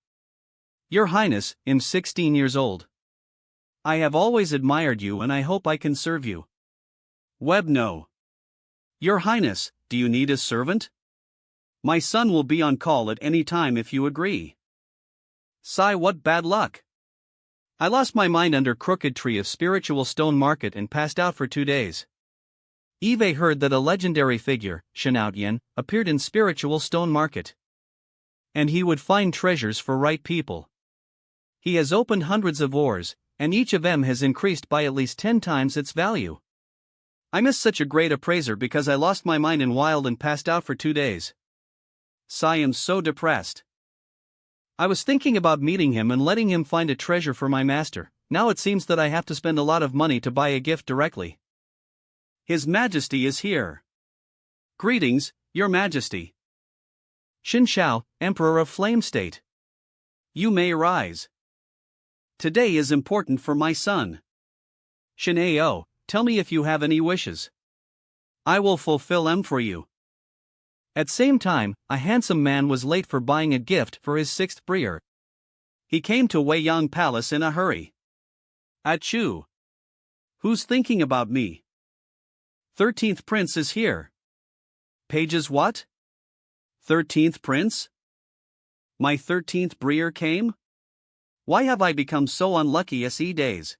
Your Highness, I'm 16 years old. I have always admired you and I hope I can serve you. Web no. Your Highness, do you need a servant? My son will be on call at any time if you agree. Sigh, what bad luck. I lost my mind under Crooked Tree of Spiritual Stone Market and passed out for 2 days. Eve heard that a legendary figure, Shanaotian, appeared in Spiritual Stone Market. And he would find treasures for right people. He has opened hundreds of ores, and each of them has increased by at least 10 times its value. I missed such a great appraiser because I lost my mind in wild and passed out for 2 days. Sigh, am so depressed. I was thinking about meeting him and letting him find a treasure for my master. Now it seems that I have to spend a lot of money to buy a gift directly. His Majesty is here. Greetings, Your Majesty. Xin Shao, Emperor of Flame State. You may rise. Today is important for my son. Xin Ao, tell me if you have any wishes. I will fulfill them for you. At same time, a handsome man was late for buying a gift for his 6th breer. He came to Weiyang Palace in a hurry. Achoo. Who's thinking about me? 13th Prince is here. Pages what? 13th Prince? My 13th breer came? Why have I become so unlucky SE days?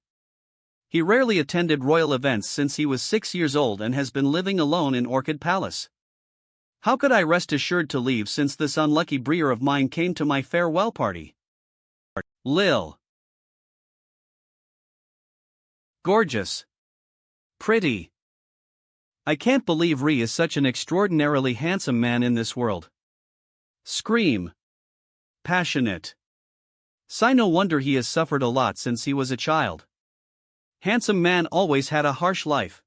He rarely attended royal events since he was 6 years old and has been living alone in Orchid Palace. How could I rest assured to leave since this unlucky breer of mine came to my farewell party? Lil. Gorgeous. Pretty. I can't believe Ree is such an extraordinarily handsome man in this world. Scream. Passionate. Sigh, no wonder he has suffered a lot since he was a child. Handsome man always had a harsh life.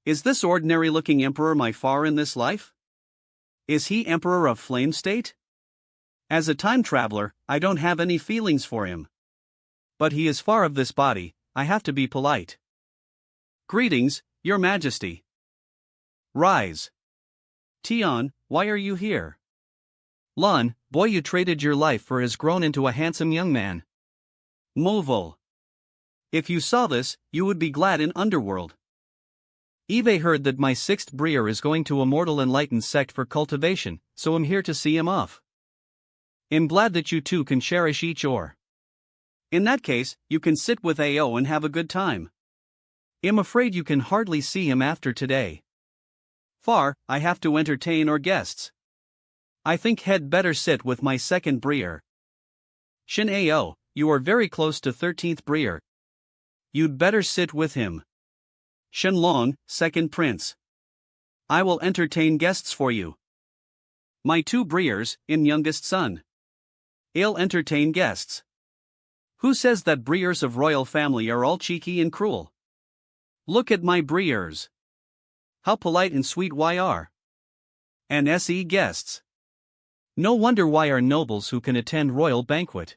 Is this ordinary-looking emperor my far in this life? Is he emperor of Flame State? As a time traveler, I don't have any feelings for him. But he is far of this body, I have to be polite. Greetings, your majesty. Rise. Tion, why are you here? Lon, boy, you traded your life for has grown into a handsome young man. Moval. If you saw this, you would be glad in Underworld. Eve heard that my sixth breer is going to Immortal Enlightened sect for cultivation, so I'm here to see him off. I'm glad that you two can cherish each or. In that case, you can sit with AO and have a good time. I'm afraid you can hardly see him after today. Far, I have to entertain our guests. I think he'd better sit with my second breer. Shin AO, you are very close to 13th breer. You'd better sit with him. Shen Long, second prince. I will entertain guests for you. My two breers, in youngest son. I'll entertain guests. Who says that breers of royal family are all cheeky and cruel? Look at my breers. How polite and sweet why are. And se guests. No wonder why are nobles who can attend royal banquet.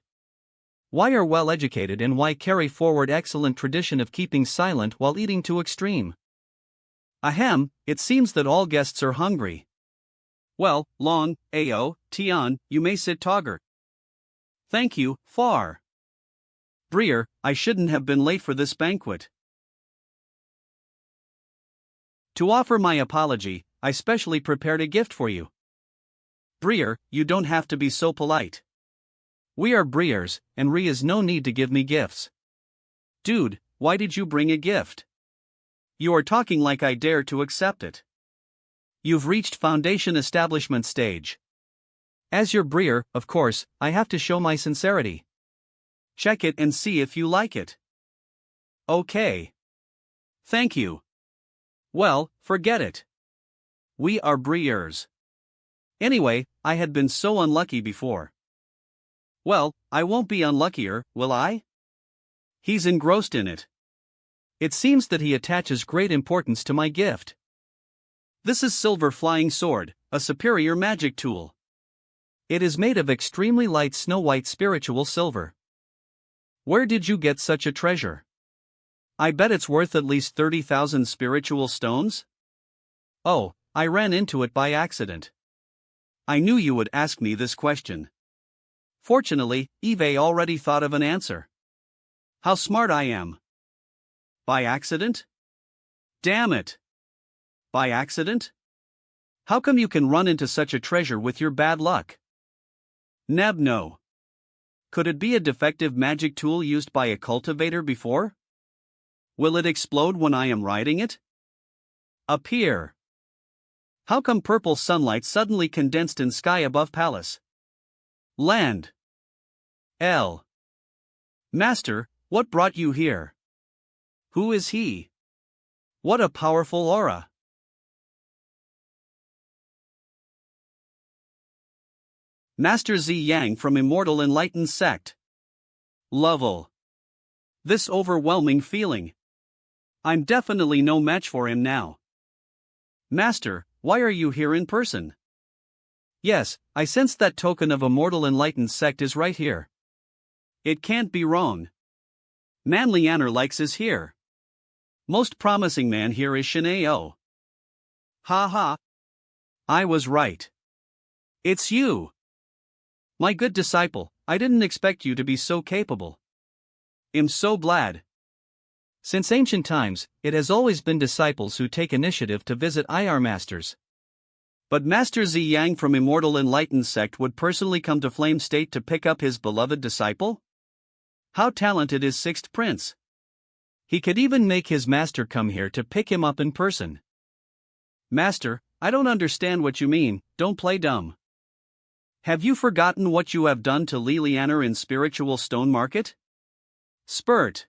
Why are well educated and why carry forward excellent tradition of keeping silent while eating to extreme. Ahem, it seems that all guests are hungry. Well, Long, Ao, Tian, you may sit Togger. Thank you, Far. Breer, I shouldn't have been late for this banquet. To offer my apology, I specially prepared a gift for you. Breer, you don't have to be so polite. We are breers, and Ree is no need to give me gifts. Dude, why did you bring a gift? You are talking like I dare to accept it. You've reached foundation establishment stage. As your breer, of course, I have to show my sincerity. Check it and see if you like it. Okay. Thank you. Well, forget it. We are breers. Anyway, I had been so unlucky before. Well, I won't be unluckier, will I? He's engrossed in it. It seems that he attaches great importance to my gift. This is Silver Flying Sword, a superior magic tool. It is made of extremely light snow-white spiritual silver. Where did you get such a treasure? I bet it's worth at least 30,000 spiritual stones? Oh, I ran into it by accident. I knew you would ask me this question. Fortunately, Eve already thought of an answer. How smart I am. By accident? Damn it. By accident? How come you can run into such a treasure with your bad luck? Neb no. Could it be a defective magic tool used by a cultivator before? Will it explode when I am riding it? Appear. How come purple sunlight suddenly condensed in sky above palace? Land. L. Master, what brought you here? Who is he? What a powerful aura. Master Z Yang from Immortal Enlightened sect. Level. This overwhelming feeling. I'm definitely no match for him now. Master, why are you here in person? Yes, I sense that token of Immortal Enlightened sect is right here. It can't be wrong. Manly Anner likes is here. Most promising man here is Shineo. Ha ha. I was right. It's you. My good disciple, I didn't expect you to be so capable. I'm so glad. Since ancient times, it has always been disciples who take initiative to visit IR masters. But Master Z Yang from Immortal Enlightened sect would personally come to Flame State to pick up his beloved disciple? How talented is Sixth Prince? He could even make his master come here to pick him up in person. Master, I don't understand what you mean, don't play dumb. Have you forgotten what you have done to Lilianer in Spiritual Stone Market? Spurt.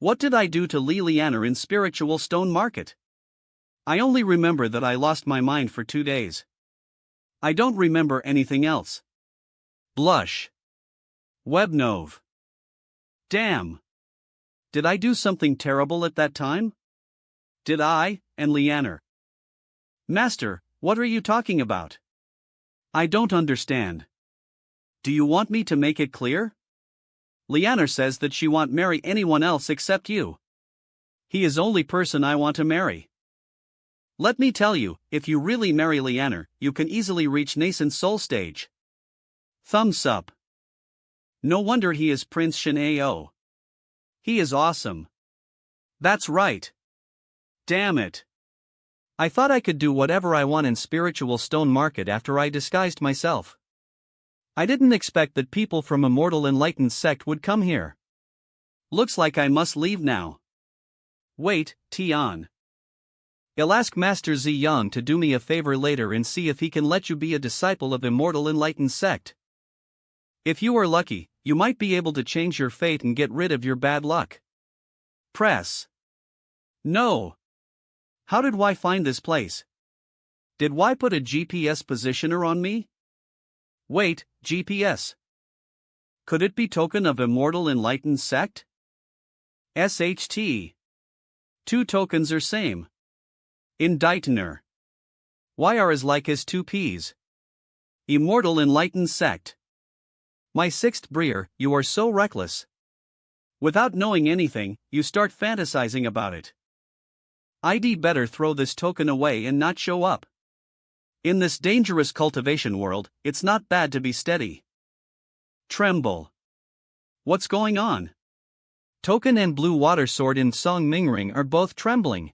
What did I do to Lilianer in Spiritual Stone Market? I only remember that I lost my mind for 2 days. I don't remember anything else. Blush. Webnov. Damn. Did I do something terrible at that time? Did I, and Leaner? Master, what are you talking about? I don't understand. Do you want me to make it clear? Leaner says that she won't marry anyone else except you. He is only person I want to marry. Let me tell you, if you really marry Leaner, you can easily reach nascent soul stage. Thumbs up. No wonder he is Prince Shinao. He is awesome. That's right. Damn it. I thought I could do whatever I want in Spiritual Stone Market after I disguised myself. I didn't expect that people from Immortal Enlightened sect would come here. Looks like I must leave now. Wait, Tian. I'll ask Master Ziyang to do me a favor later and see if he can let you be a disciple of Immortal Enlightened sect. If you are lucky, you might be able to change your fate and get rid of your bad luck. Press. No. How did Y find this place? Did Y put a GPS positioner on me? Wait, GPS. Could it be token of Immortal Enlightened sect? SHT. 2 tokens are same. Inditener. YR is like as 2 Ps. Immortal Enlightened sect. My 6th Brier, you are so reckless. Without knowing anything, you start fantasizing about it. I'd better throw this token away and not show up. In this dangerous cultivation world, it's not bad to be steady. Tremble. What's going on? Token and Blue Water Sword in Song Mingring are both trembling.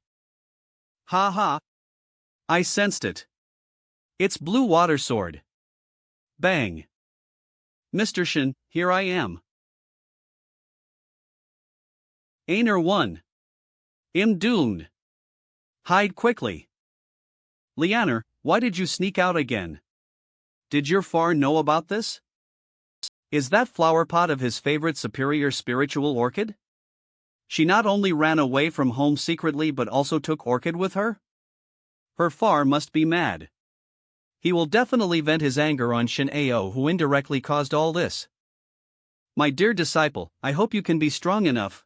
Ha ha. I sensed it. It's Blue Water Sword. Bang. Mr. Shin, here I am. Aner 1. Im doomed. Hide quickly. Leaner, why did you sneak out again? Did your Far know about this? Is that flower pot of his favorite superior spiritual orchid? She not only ran away from home secretly but also took orchid with her? Her Far must be mad. He will definitely vent his anger on Shin Ao, who indirectly caused all this. My dear disciple, I hope you can be strong enough.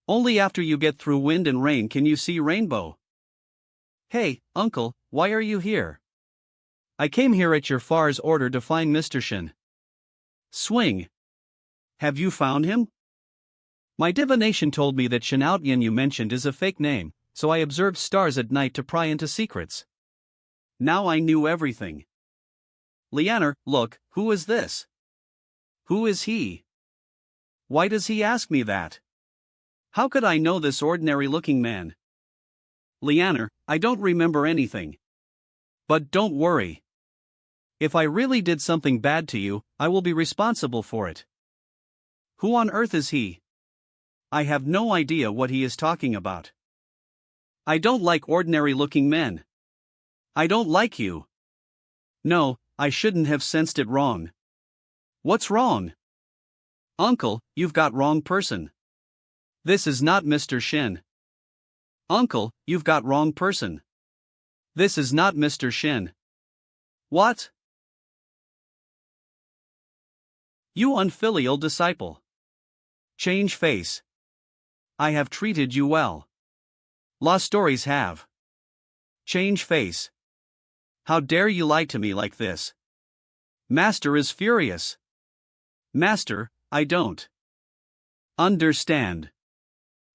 Only after you get through wind and rain can you see rainbow. Hey, uncle, why are you here? I came here at your Far's order to find Mr. Shin. Swing. Have you found him? My divination told me that Shinaotian you mentioned is a fake name, so I observed stars at night to pry into secrets. Now I knew everything. Leaner, look, who is this? Who is he? Why does he ask me that? How could I know this ordinary-looking man? Leaner, I don't remember anything. But don't worry. If I really did something bad to you, I will be responsible for it. Who on earth is he? I have no idea what he is talking about. I don't like ordinary-looking men. I don't like you. No, I shouldn't have sensed it wrong. What's wrong? Uncle, you've got wrong person. This is not Mr. Shin. Uncle, you've got wrong person. This is not Mr. Shin. What? You unfilial disciple. Change face. I have treated you well. Lost stories have. Change face. How dare you lie to me like this? Master is furious. Master, I don't understand.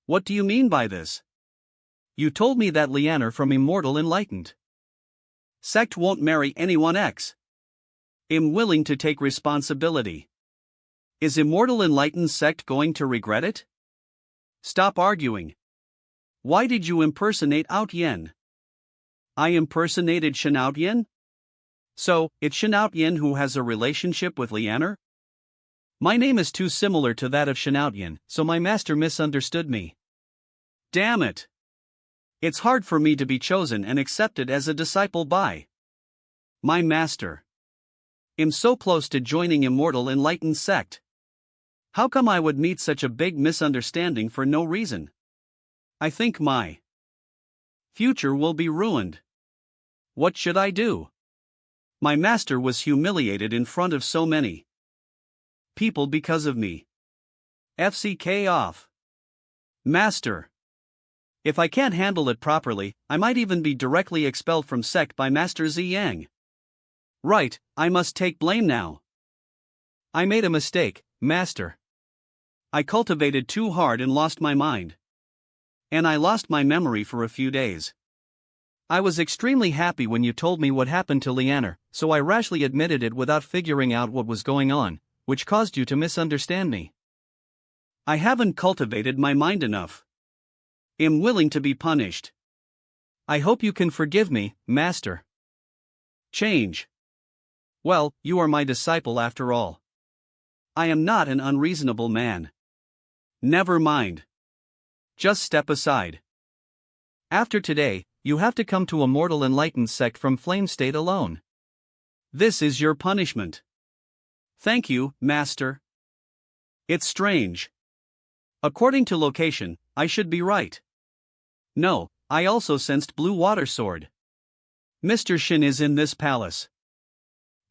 What do you mean by this? You told me that Leaner from Immortal Enlightened sect won't marry anyone X. Am willing to take responsibility. Is Immortal Enlightened sect going to regret it? Stop arguing. Why did you impersonate Out Yen? I impersonated Shin Out Yen? So, it's Shin Out Yen who has a relationship with Leaner? My name is too similar to that of Shin Out Yen, so my master misunderstood me. Damn it! It's hard for me to be chosen and accepted as a disciple by my master. I'm so close to joining Immortal Enlightened sect. How come I would meet such a big misunderstanding for no reason? I think my future will be ruined. What should I do? My master was humiliated in front of so many people because of me. FCK off. Master. If I can't handle it properly, I might even be directly expelled from sect by Master Ziyang. Right, I must take blame now. I made a mistake, master. I cultivated too hard and lost my mind. And I lost my memory for a few days. I was extremely happy when you told me what happened to Leander, so I rashly admitted it without figuring out what was going on, which caused you to misunderstand me. I haven't cultivated my mind enough. I'm willing to be punished. I hope you can forgive me, master. Change. Well, you are my disciple after all. I am not an unreasonable man. Never mind. Just step aside. After today, you have to come to Immortal Enlightened sect from Flame State alone. This is your punishment. Thank you, master. It's strange. According to location, I should be right. No, I also sensed blue water sword. Mr. Shin is in this palace.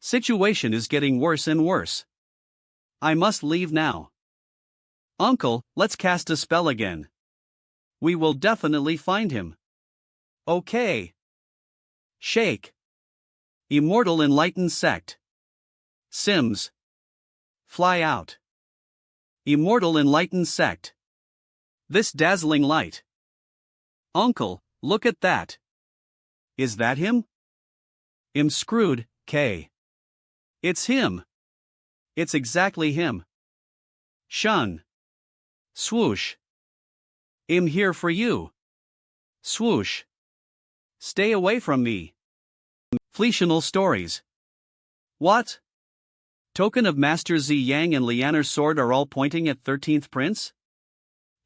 Situation is getting worse and worse. I must leave now. Uncle, let's cast a spell again. We will definitely find him. Okay. Shake. Immortal Enlightened sect. Sims. Fly out. Immortal Enlightened sect. This dazzling light. Uncle, look at that. Is that him? I'm screwed, K. It's him. It's exactly him. Shun. Swoosh. I'm here for you. Swoosh. Stay away from me. Fleetional stories. What? Token of Master Zi Yang and Lianer's sword are all pointing at 13th Prince?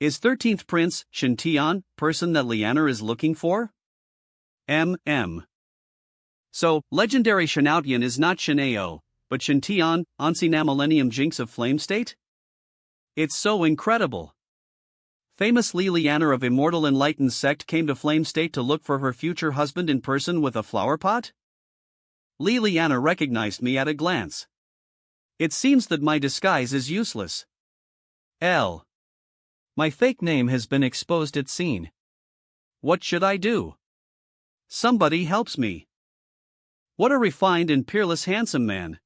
Is 13th Prince, Shin Tian, person that Lianer is looking for? So, legendary Shinoutian is not Shineo, but Shintian, Ansina Millennium Jinx of Flame State? It's so incredible. Famous Li Lianer of Immortal Enlightened sect came to Flame State to look for her future husband in person with a flower pot? Li Lianer recognized me at a glance. It seems that my disguise is useless. My fake name has been exposed at scene. What should I do? Somebody helps me. What a refined and peerless handsome man.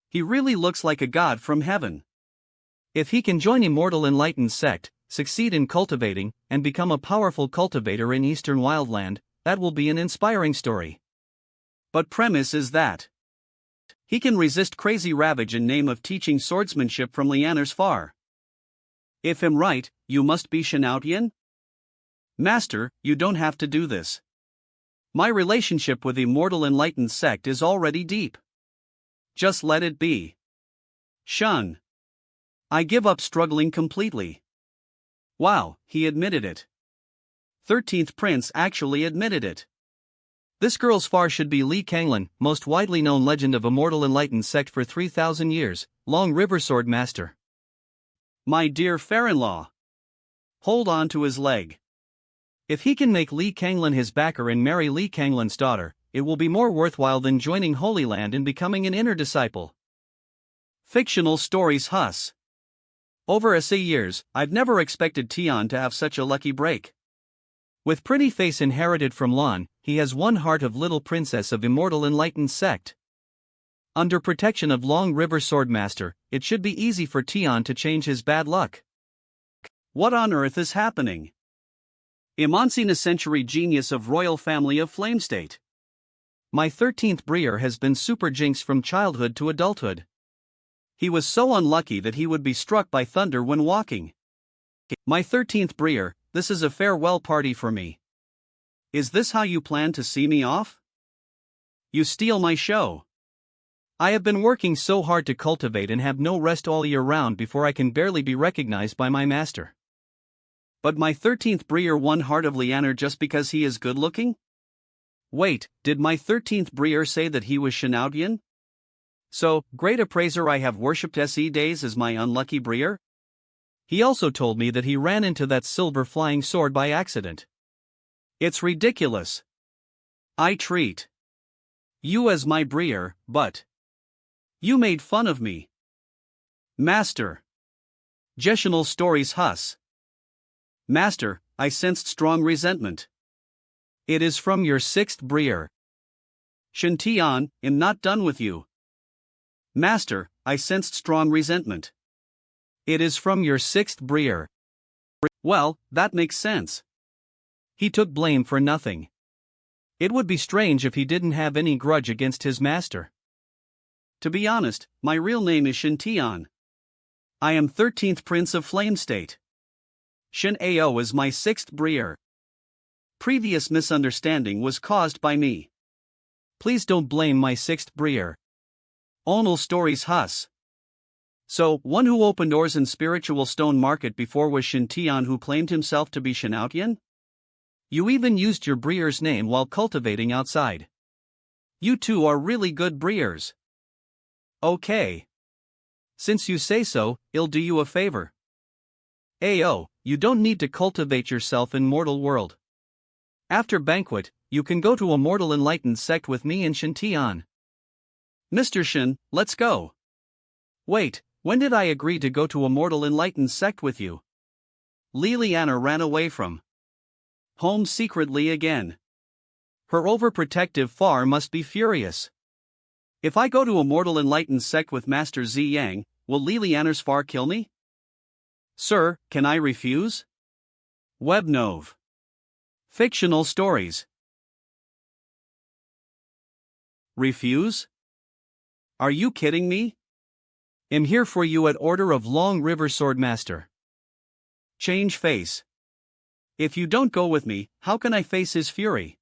He really looks like a god from heaven. If he can join Immortal Enlightened sect, succeed in cultivating, and become a powerful cultivator in Eastern Wildland, that will be an inspiring story. But premise is that he can resist crazy ravage in name of teaching swordsmanship from Lianer's far. If I'm right, you must be Shinoutian? Master, you don't have to do this. My relationship with Immortal Enlightened sect is already deep. Just let it be. Shun. I give up struggling completely. Wow, he admitted it. 13th Prince actually admitted it. This girl's far should be Li Kanglin, most widely known legend of Immortal Enlightened sect for 3,000 years, Long River Sword Master. My dear fair-in-law. Hold on to his leg. If he can make Li Kanglin his backer and marry Li Kanglin's daughter, it will be more worthwhile than joining Holy Land and becoming an inner disciple. Fictional stories Hus. Over a years, I've never expected Tian to have such a lucky break. With pretty face inherited from Lan, he has one heart of little princess of Immortal Enlightened sect. Under protection of Long River Sword Master, it should be easy for Tian to change his bad luck. What on earth is happening? Imansina century genius of royal family of Flame State. My 13th Brier has been super jinxed from childhood to adulthood. He was so unlucky that he would be struck by thunder when walking. My 13th Brier, this is a farewell party for me. Is this how you plan to see me off? You steal my show. I have been working so hard to cultivate and have no rest all year round before I can barely be recognized by my master. But my 13th Breer won Heart of Leaner just because he is good looking? Wait, did my 13th Breer say that he was Shanautian? So, great appraiser, I have worshipped SE days as my unlucky Breer? He also told me that he ran into that silver flying sword by accident. It's ridiculous. I treat you as my Breer, but you made fun of me. Master. Gestional stories Hus. Master, I sensed strong resentment. It is from your 6th Breer. Shintian, am not done with you. Master, I sensed strong resentment. It is from your 6th Breer. Well, that makes sense. He took blame for nothing. It would be strange if he didn't have any grudge against his master. To be honest, my real name is Shintian. I am 13th Prince of Flame State. Shin Ao is my 6th Breer. Previous misunderstanding was caused by me. Please don't blame my 6th Breer. Onal stories Hus. So, one who opened Ors in Spiritual Stone Market before was Shintian, who claimed himself to be Shanautian? You even used your Breer's name while cultivating outside. You two are really good Breers. Okay. Since you say so, I'll do you a favor. Ao, you don't need to cultivate yourself in mortal world. After banquet, you can go to a mortal enlightened sect with me and Shintian. Mr. Shin, let's go. Wait, when did I agree to go to a mortal enlightened sect with you? Liliana ran away from home secretly again. Her overprotective Far must be furious. If I go to a mortal enlightened sect with Master Zi Yang, will Liliana's Far kill me? Sir, can I refuse? Webnov. Fictional stories. Refuse? Are you kidding me? Am here for you at order of Long River Swordmaster. Change face. If you don't go with me, how can I face his fury?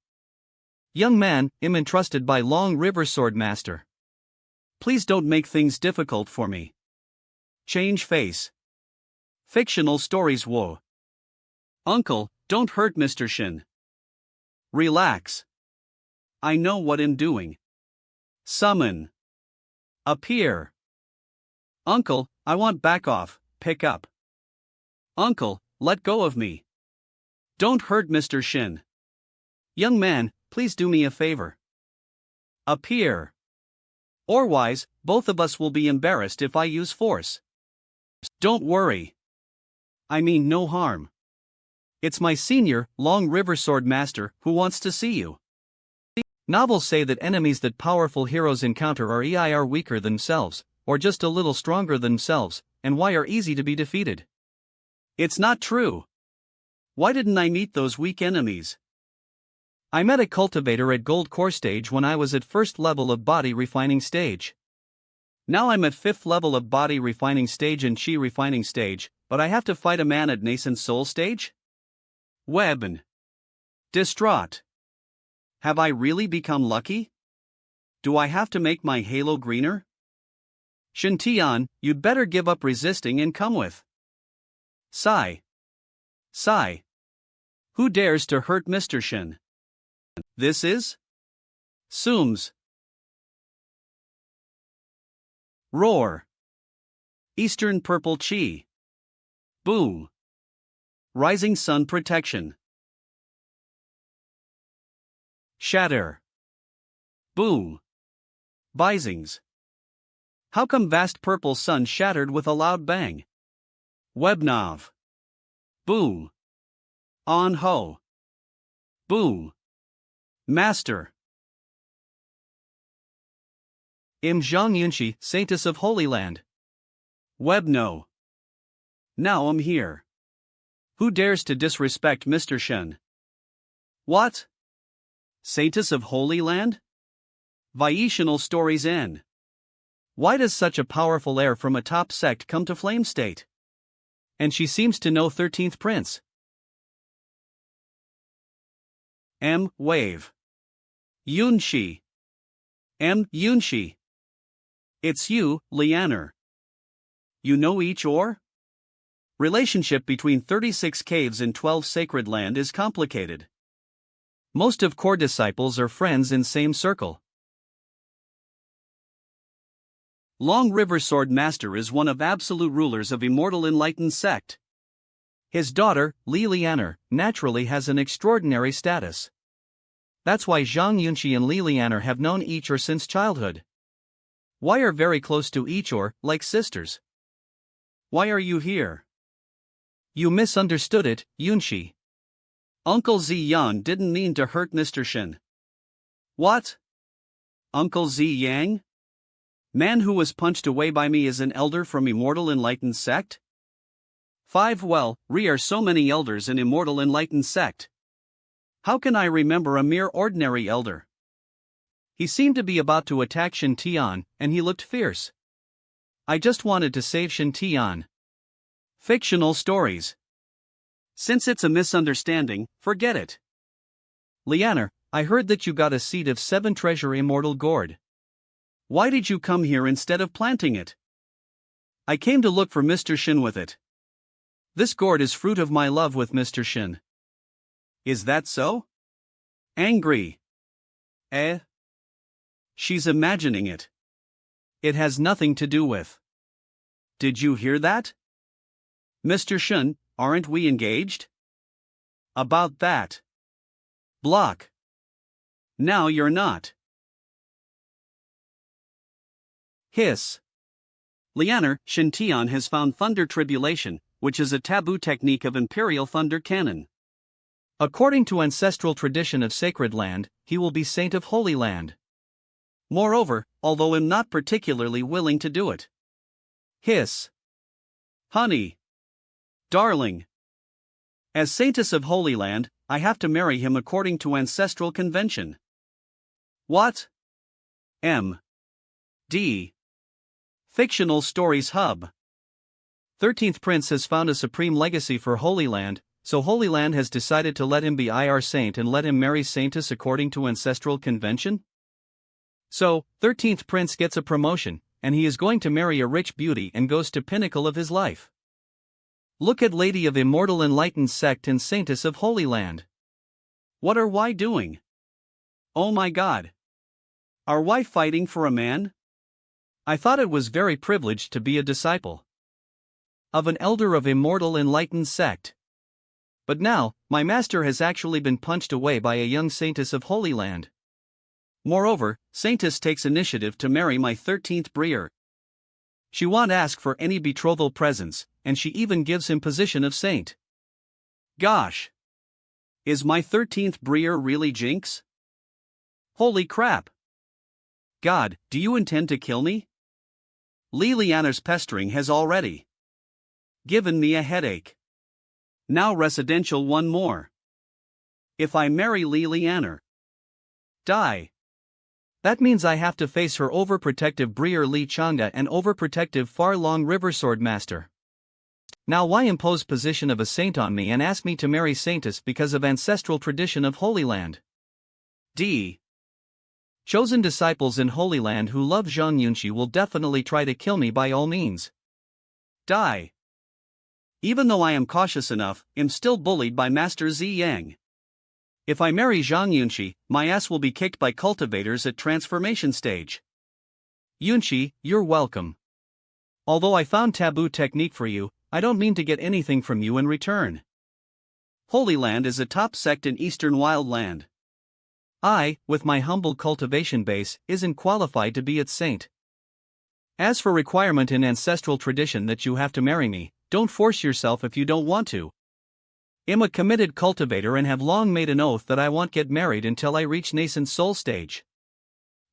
Young man, am entrusted by Long River Swordmaster. Please don't make things difficult for me. Change face. Fictional stories. Whoa. Uncle, don't hurt Mr. Shin. Relax. I know what I'm doing. Summon. Appear. Uncle, I want back off, pick up. Uncle, let go of me. Don't hurt Mr. Shin. Young man, please do me a favor. Appear. Otherwise, both of us will be embarrassed if I use force. Don't worry. I mean no harm. It's my senior, Long River Sword Master, who wants to see you. Novels say that enemies that powerful heroes encounter are either weaker themselves, or just a little stronger themselves, and why are easy to be defeated. It's not true. Why didn't I meet those weak enemies? I met a cultivator at Gold Core stage when I was at 1st level of body refining stage. Now I'm at 5th level of body refining stage and chi refining stage, but I have to fight a man at nascent soul stage? Webn. Distraught. Have I really become lucky? Do I have to make my halo greener? Shintian, you'd better give up resisting and come with. Sigh. Sigh. Who dares to hurt Mr. Shin? This is Sooms. Roar. Eastern Purple Chi. Boom. Rising Sun Protection. Shatter. Boom. Bisings. How come vast purple sun shattered with a loud bang? Webnov. Boom. On ho. Boom. Master. Im Zhang Yunshi, Saintess of Holy Land. Webno. Now I'm here. Who dares to disrespect Mr. Shen? What? Saintess of Holy Land? Vaishnav stories N. Why does such a powerful heir from a top sect come to Flame State? And she seems to know 13th Prince. M. Wave. Yunshi. M. Yunshi. It's you, Lianer. You know each or? Relationship between 36 caves and 12 sacred land is complicated. Most of core disciples are friends in same circle. Long River Sword Master is one of absolute rulers of Immortal Enlightened sect. His daughter, Li Lianer, naturally has an extraordinary status. That's why Zhang Yunxi and Li Lianer have known each other since childhood. Why are very close to each other, like sisters? Why are you here? You misunderstood it, Yunxi. Uncle Ziyan didn't mean to hurt Mr. Shin. What? Uncle Zi Yang? Man who was punched away by me is an elder from Immortal Enlightened sect? 5 Well, are so many elders in Immortal Enlightened sect. How can I remember a mere ordinary elder? He seemed to be about to attack Shin Tian, and he looked fierce. I just wanted to save Shin Tian. Fictional stories. Since it's a misunderstanding, forget it. Lianer, I heard that you got a seed of 7 treasure immortal gourd. Why did you come here instead of planting it? I came to look for Mr. Shin with it. This gourd is fruit of my love with Mr. Shin. Is that so? Angry. She's imagining it. It has nothing to do with. Did you hear that? Mr. Shin, aren't we engaged? About that. Block. Now you're not. Hiss. Lianer, Shin Tian has found thunder tribulation, which is a taboo technique of Imperial Thunder Canon. According to ancestral tradition of Sacred Land, he will be Saint of Holy Land. Moreover, although I'm not particularly willing to do it. Hiss. Honey. Darling. As Saintess of Holy Land, I have to marry him according to ancestral convention. What? M.D. Fictional Stories Hub. 13th Prince has found a supreme legacy for Holy Land, so Holy Land has decided to let him be IR Saint and let him marry Saintess according to ancestral convention? So, 13th Prince gets a promotion, and he is going to marry a rich beauty and goes to pinnacle of his life. Look at Lady of Immortal Enlightened sect and Saintess of Holy Land. What are Y doing? Oh my god. Are Y fighting for a man? I thought it was very privileged to be a disciple of an elder of Immortal Enlightened sect. But now, my master has actually been punched away by a young Saintess of Holy Land. Moreover, Saintess takes initiative to marry my 13th Breer. She won't ask for any betrothal presents, and she even gives him position of saint. Gosh! Is my 13th Breer really Jinx? Holy crap! God, do you intend to kill me? Li Lianer's pestering has already given me a headache. Now residential one more. If I marry Li Lianer, die. That means I have to face her overprotective Breer Li Changa and overprotective Far Long River Sword Master. Now why impose position of a saint on me and ask me to marry Saintess because of ancestral tradition of Holy Land? D. Chosen disciples in Holy Land who love Zhang Yunxi will definitely try to kill me by all means. Die. Even though I am cautious enough, I'm still bullied by Master Zi Yang. If I marry Zhang Yunxi, my ass will be kicked by cultivators at transformation stage. Yunxi, you're welcome. Although I found taboo technique for you, I don't mean to get anything from you in return. Holy Land is a top sect in Eastern Wildland. I, with my humble cultivation base, isn't qualified to be its saint. As for requirement in ancestral tradition that you have to marry me, don't force yourself if you don't want to. I'm a committed cultivator and have long made an oath that I won't get married until I reach nascent soul stage.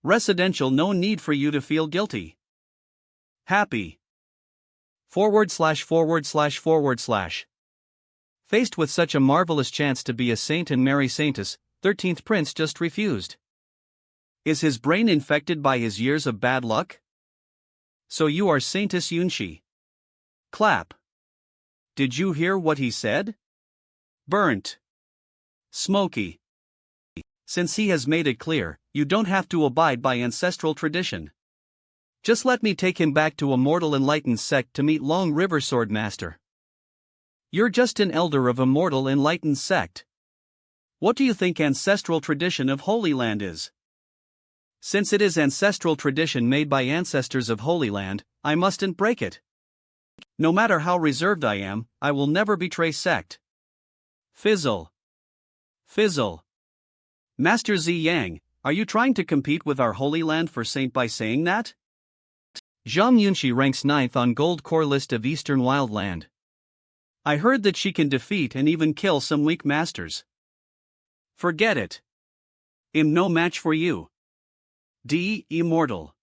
Residential, no need for you to feel guilty. Happy. //////. Faced with such a marvelous chance to be a saint and marry Saintess, 13th Prince just refused. Is his brain infected by his years of bad luck? So you are Saintess Yunxi. Clap. Did you hear what he said? Burnt. Smoky. Since he has made it clear, you don't have to abide by ancestral tradition. Just let me take him back to Immortal Enlightened sect to meet Long River Sword Master. You're just an elder of immortal enlightened sect. What do you think ancestral tradition of Holy Land is? Since it is ancestral tradition made by ancestors of Holy Land, I mustn't break it. No matter how reserved I am, I will never betray sect. Fizzle. Fizzle. Master Z Yang, are you trying to compete with our Holy Land for Saint by saying that? Zhang Yunxi ranks 9th on gold core list of Eastern Wildland. I heard that she can defeat and even kill some weak masters. Forget it. I'm no match for you. D. Immortal.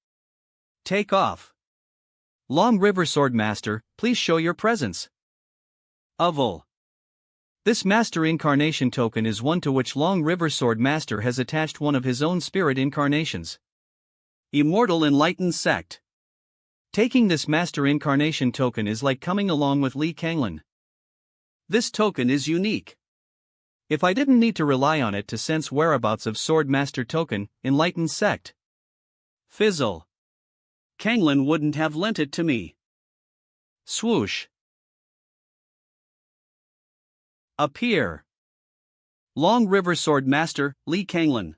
Take off. Long River Sword Master, please show your presence. Oval. This Master Incarnation token is one to which Long River Sword Master has attached one of his own spirit incarnations. Immortal Enlightened Sect. Taking this Master Incarnation token is like coming along with Li Kanglin. This token is unique. If I didn't need to rely on it to sense whereabouts of Sword Master token, Enlightened Sect. Fizzle. Kanglin wouldn't have lent it to me. Swoosh. Appear. Long River Sword Master, Li Kanglin.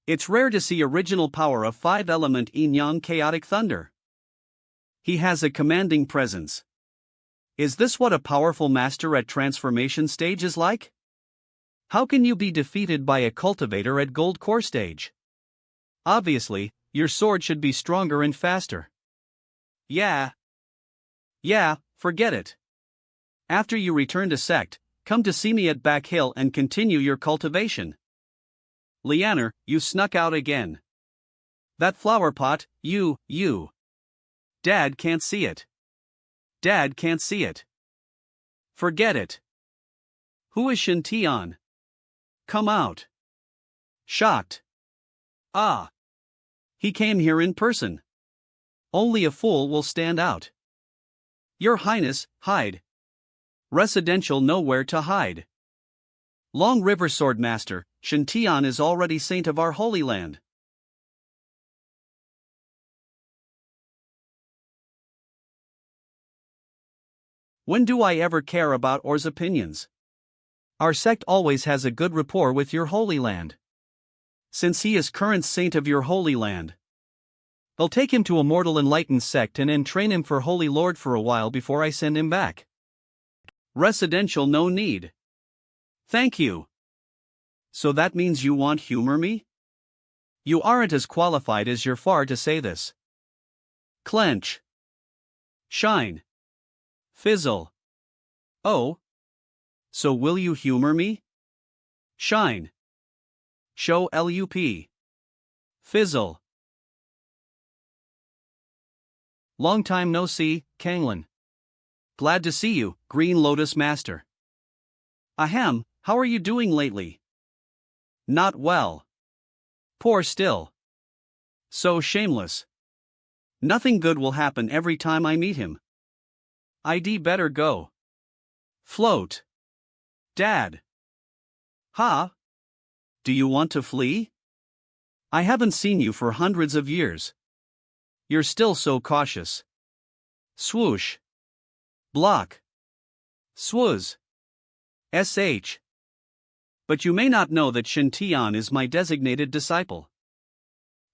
It's rare to see original power of 5-element yin-yang chaotic thunder. He has a commanding presence. Is this what a powerful master at transformation stage is like? How can you be defeated by a cultivator at gold core stage? Obviously, your sword should be stronger and faster. Yeah, forget it. After you return to sect, come to see me at Back Hill and continue your cultivation. Lianer, you snuck out again. That flower pot, you. Dad can't see it. Dad can't see it. Forget it. Who is Shintian? Come out. Shocked. Ah. He came here in person. Only a fool will stand out. Your Highness, hide. Residential nowhere to hide. Long River Sword Master, Shintian is already saint of our Holy Land. When do I ever care about Or's opinions? Our sect always has a good rapport with your Holy Land. Since he is current saint of your Holy Land, I'll take him to Immortal Enlightened Sect and then train him for Holy Lord for a while before I send him back. Residential no need. Thank you. So that means you want humor me? You aren't as qualified as you're far to say this. Clench. Shine. Fizzle. Oh. So will you humor me? Shine. Show LUP. Fizzle. Long time no see, Kanglin. Glad to see you, Green Lotus Master. Ahem, how are you doing lately? Not well. Poor still. So shameless. Nothing good will happen every time I meet him. I'd better go. Float. Dad. Ha? Do you want to flee? I haven't seen you for hundreds of years. You're still so cautious. Swoosh. Block. Swooz. SH. But you may not know that Shintian is my designated disciple.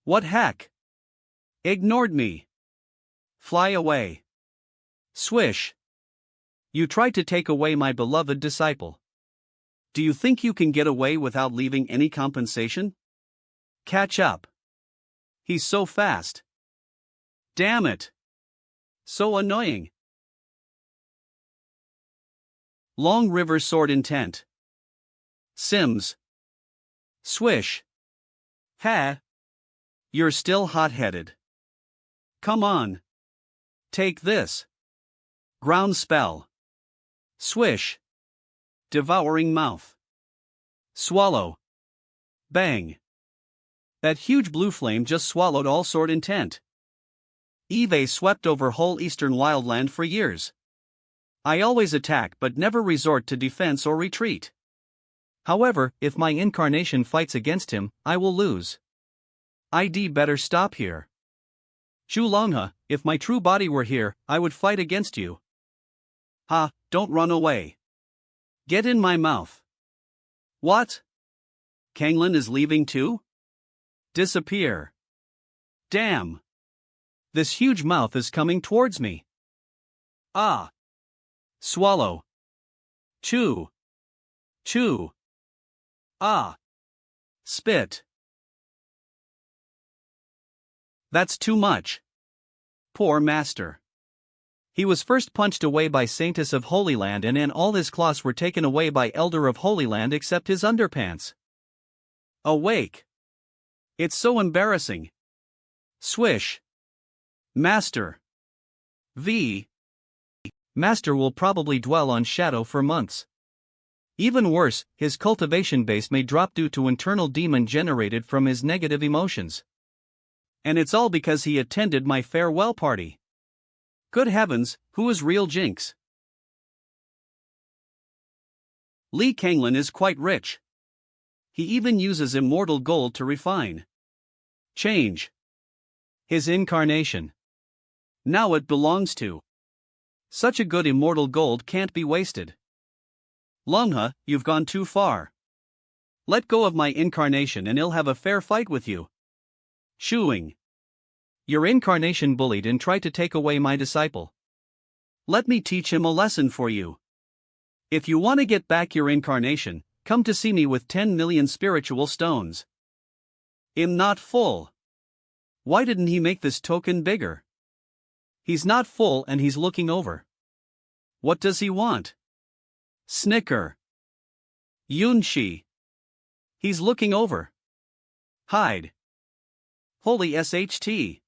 What heck? Ignored me. Fly away. Swish. You tried to take away my beloved disciple. Do you think you can get away without leaving any compensation? Catch up. He's so fast. Damn it. So annoying. Long River Sword Intent. Sims. Swish. Ha. You're still hot-headed. Come on. Take this. Ground spell. Swish. Devouring mouth. Swallow. Bang. That huge blue flame just swallowed all sword intent. Eve swept over whole eastern wildland for years. I always attack but never resort to defense or retreat. However, if my incarnation fights against him, I will lose. I'd better stop here. Zhu Longhe, if my true body were here, I would fight against you. Ha, don't run away. Get in my mouth. What? Kanglin is leaving too? Disappear. Damn. This huge mouth is coming towards me. Ah. Swallow. Chew. Chew. Ah. Spit. That's too much. Poor master. He was first punched away by Saintess of Holy Land, and then all his cloths were taken away by Elder of Holy Land except his underpants. Awake. It's so embarrassing. Swish. Master. V. Master will probably dwell on shadow for months. Even worse, his cultivation base may drop due to internal demon generated from his negative emotions. And it's all because he attended my farewell party. Good heavens, who is real Jinx? Lee Kanglin is quite rich. He even uses immortal gold to refine. Change. His incarnation. Now it belongs to. Such a good immortal gold can't be wasted. Longha, you've gone too far. Let go of my incarnation and he'll have a fair fight with you. Shooing. Your incarnation bullied and tried to take away my disciple. Let me teach him a lesson for you. If you want to get back your incarnation, come to see me with 10 million spiritual stones. I'm not full. Why didn't he make this token bigger? He's not full and he's looking over. What does he want? Snicker. Yunshi. He's looking over. Hide. Holy SHT.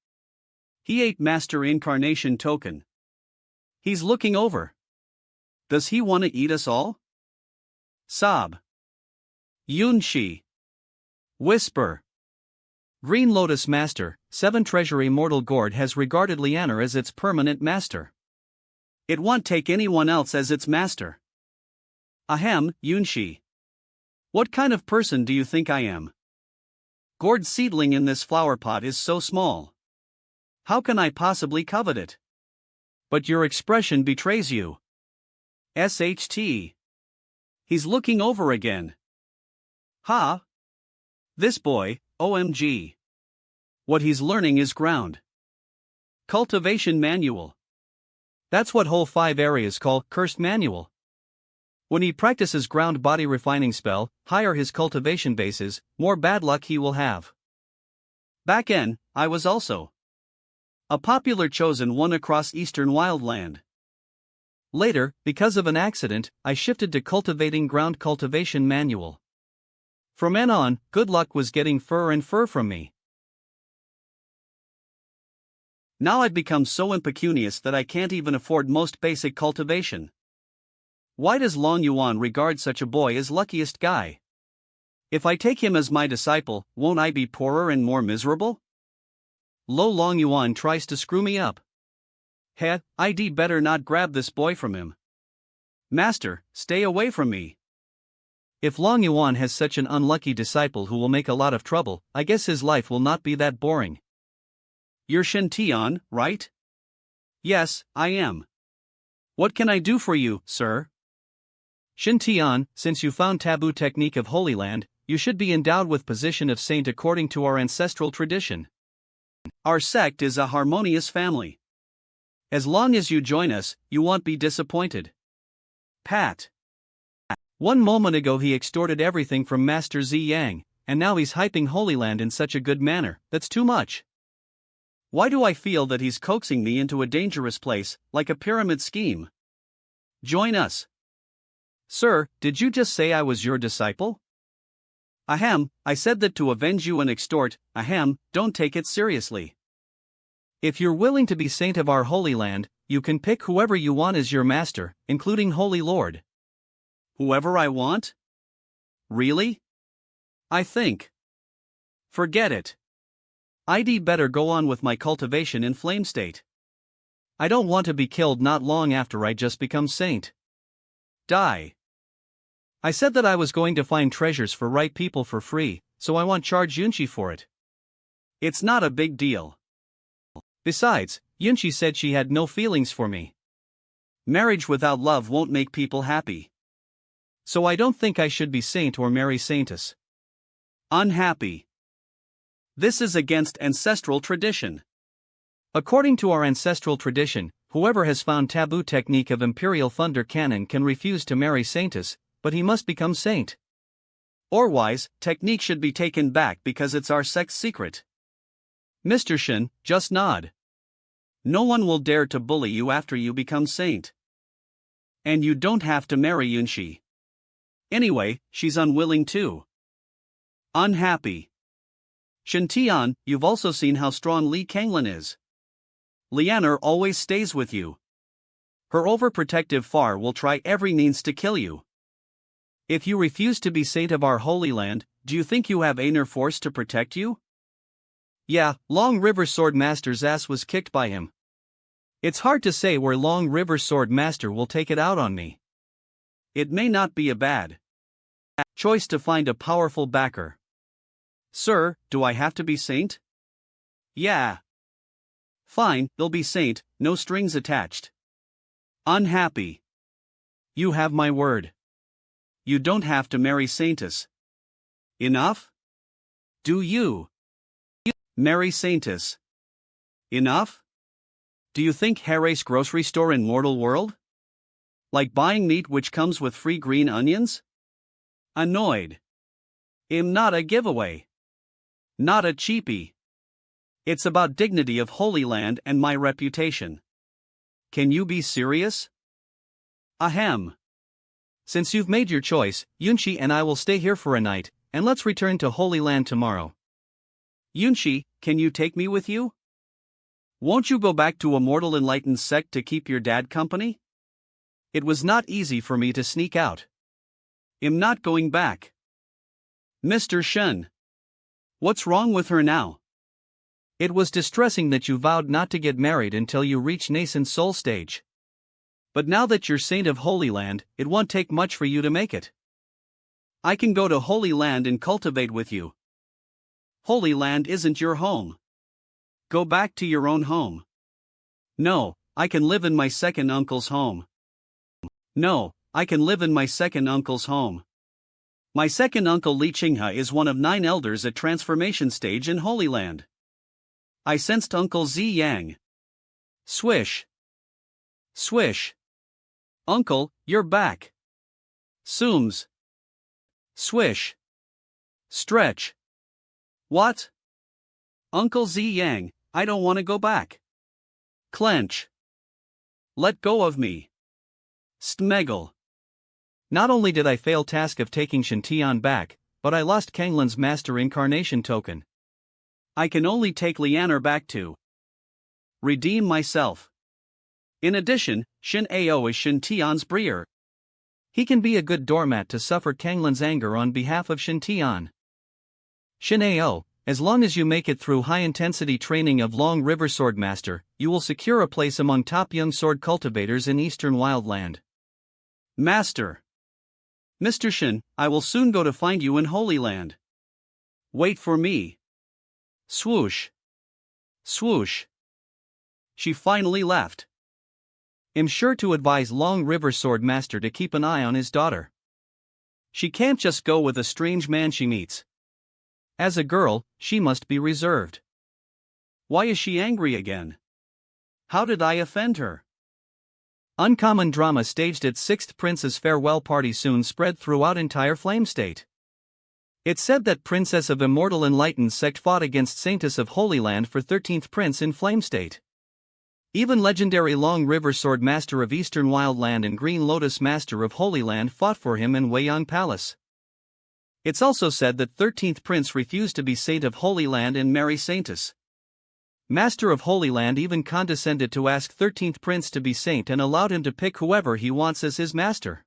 He ate Master Incarnation token. He's looking over. Does he want to eat us all? Sob. Yunshi. Whisper. Green Lotus Master, 7 Treasure Immortal Gourd has regarded Lianer as its permanent master. It won't take anyone else as its master. Ahem, Yunshi. What kind of person do you think I am? Gourd seedling in this flower pot is so small. How can I possibly covet it? But your expression betrays you. SHT. He's looking over again. Ha! This boy, OMG. What he's learning is ground. Cultivation manual. That's what whole 5 areas call cursed manual. When he practices ground body refining spell, higher his cultivation bases, more bad luck he will have. Back in, I was also a popular chosen one across eastern wildland. Later, because of an accident, I shifted to cultivating ground cultivation manual. From then on, good luck was getting fur and fur from me. Now I've become so impecunious that I can't even afford most basic cultivation. Why does Long Yuan regard such a boy as luckiest guy? If I take him as my disciple, won't I be poorer and more miserable? Lo Long Yuan tries to screw me up. Heh, I'd better not grab this boy from him. Master, stay away from me. If Long Yuan has such an unlucky disciple who will make a lot of trouble, I guess his life will not be that boring. You're Shen Tian, right? Yes, I am. What can I do for you, sir? Shen Tian, since you found taboo technique of Holy Land, you should be endowed with position of saint according to our ancestral tradition. Our sect is a harmonious family. As long as you join us, you won't be disappointed. Pat. 1 moment ago he extorted everything from Master Zi Yang, and now he's hyping Holy Land in such a good manner. That's too much. Why do I feel that he's coaxing me into a dangerous place, like a pyramid scheme? Join us. Sir, did you just say I was your disciple? Ahem, I said that to avenge you and extort. Ahem, don't take it seriously. If you're willing to be saint of our Holy Land, you can pick whoever you want as your master, including Holy Lord. Whoever I want? Really? I think. Forget it. I'd better go on with my cultivation in flame state. I don't want to be killed not long after I just become saint. Die. I said that I was going to find treasures for right people for free, so I won't charge Yunshi for it. It's not a big deal. Besides, Yunshi said she had no feelings for me. Marriage without love won't make people happy. So I don't think I should be saint or marry saintess. Unhappy. This is against ancestral tradition. According to our ancestral tradition, whoever has found taboo technique of Imperial Thunder canon can refuse to marry saintess, but he must become saint. Or wise, technique should be taken back because it's our sex secret. Mr. Shin, just nod. No one will dare to bully you after you become saint. And you don't have to marry Yunshi. Anyway, she's unwilling too. Unhappy. Shintian, you've also seen how strong Li Kanglin is. Lianer always stays with you. Her overprotective Far will try every means to kill you. If you refuse to be saint of our holy land, do you think you have inner force to protect you? Yeah, Long River Sword Master's ass was kicked by him. It's hard to say where Long River Sword Master will take it out on me. It may not be a bad choice to find a powerful backer. Sir, do I have to be saint? Yeah. Fine, they'll be saint, no strings attached. Unhappy. You have my word. You don't have to marry saintess. Enough? Do you marry saintess? Enough? Do you think Harry's grocery store in mortal world? Like buying meat which comes with free green onions? Annoyed. I'm not a giveaway. Not a cheapie. It's about dignity of Holy Land and my reputation. Can you be serious? Ahem. Since you've made your choice, Yunshi and I will stay here for a night, and let's return to Holy Land tomorrow. Yunshi, can you take me with you? Won't you go back to Immortal Enlightened sect to keep your dad company? It was not easy for me to sneak out. I'm not going back. Mr. Shen. What's wrong with her now? It was distressing that you vowed not to get married until you reach nascent soul stage. But now that you're saint of Holy Land, it won't take much for you to make it. I can go to Holy Land and cultivate with you. Holy Land isn't your home. Go back to your own home. No, I can live in my second uncle's home. No, I can live in my second uncle's home. My second uncle Li Qinghe is one of 9 elders at transformation stage in Holy Land. I sensed Uncle Zi Yang. Swish. Swish. Uncle, you're back. Sooms. Swish. Stretch. What? Uncle Zi Yang, I don't want to go back. Clench. Let go of me. Stmeggle. Not only did I fail task of taking Shintian back, but I lost Kanglin's master incarnation token. I can only take Lianer back to redeem myself. In addition, Shin Ao is Shintian's breer. He can be a good doormat to suffer Kanglin's anger on behalf of Shintian. Shin Ao, as long as you make it through high-intensity training of Long River Sword Master, you will secure a place among top young sword cultivators in Eastern Wildland. Master. Mr. Shin, I will soon go to find you in Holy Land. Wait for me. Swoosh. Swoosh. She finally left. I'm sure to advise Long River Sword Master to keep an eye on his daughter. She can't just go with a strange man she meets. As a girl, she must be reserved. Why is she angry again? How did I offend her? Uncommon drama staged at 6th Prince's farewell party soon spread throughout entire Flame State. It's said that Princess of Immortal Enlightened sect fought against Saintess of Holy Land for 13th Prince in Flame State. Even legendary Long River Sword Master of Eastern Wildland and Green Lotus Master of Holy Land fought for him in Weiyang Palace. It's also said that 13th Prince refused to be Saint of Holy Land and marry Saintess. Master of Holy Land even condescended to ask 13th Prince to be Saint and allowed him to pick whoever he wants as his master.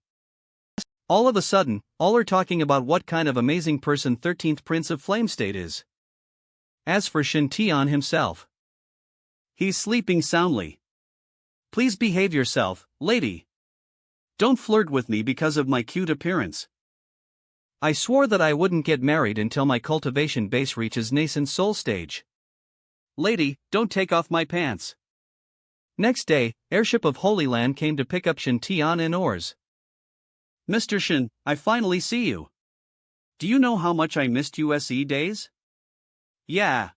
All of a sudden, all are talking about what kind of amazing person 13th Prince of Flame State is. As for Shintian himself, he's sleeping soundly. Please behave yourself, lady. Don't flirt with me because of my cute appearance. I swore that I wouldn't get married until my cultivation base reaches nascent soul stage. Lady, don't take off my pants. Next day, airship of Holy Land came to pick up Shin Tian and oars. Mr. Shin, I finally see you. Do you know how much I missed USE days? Yeah.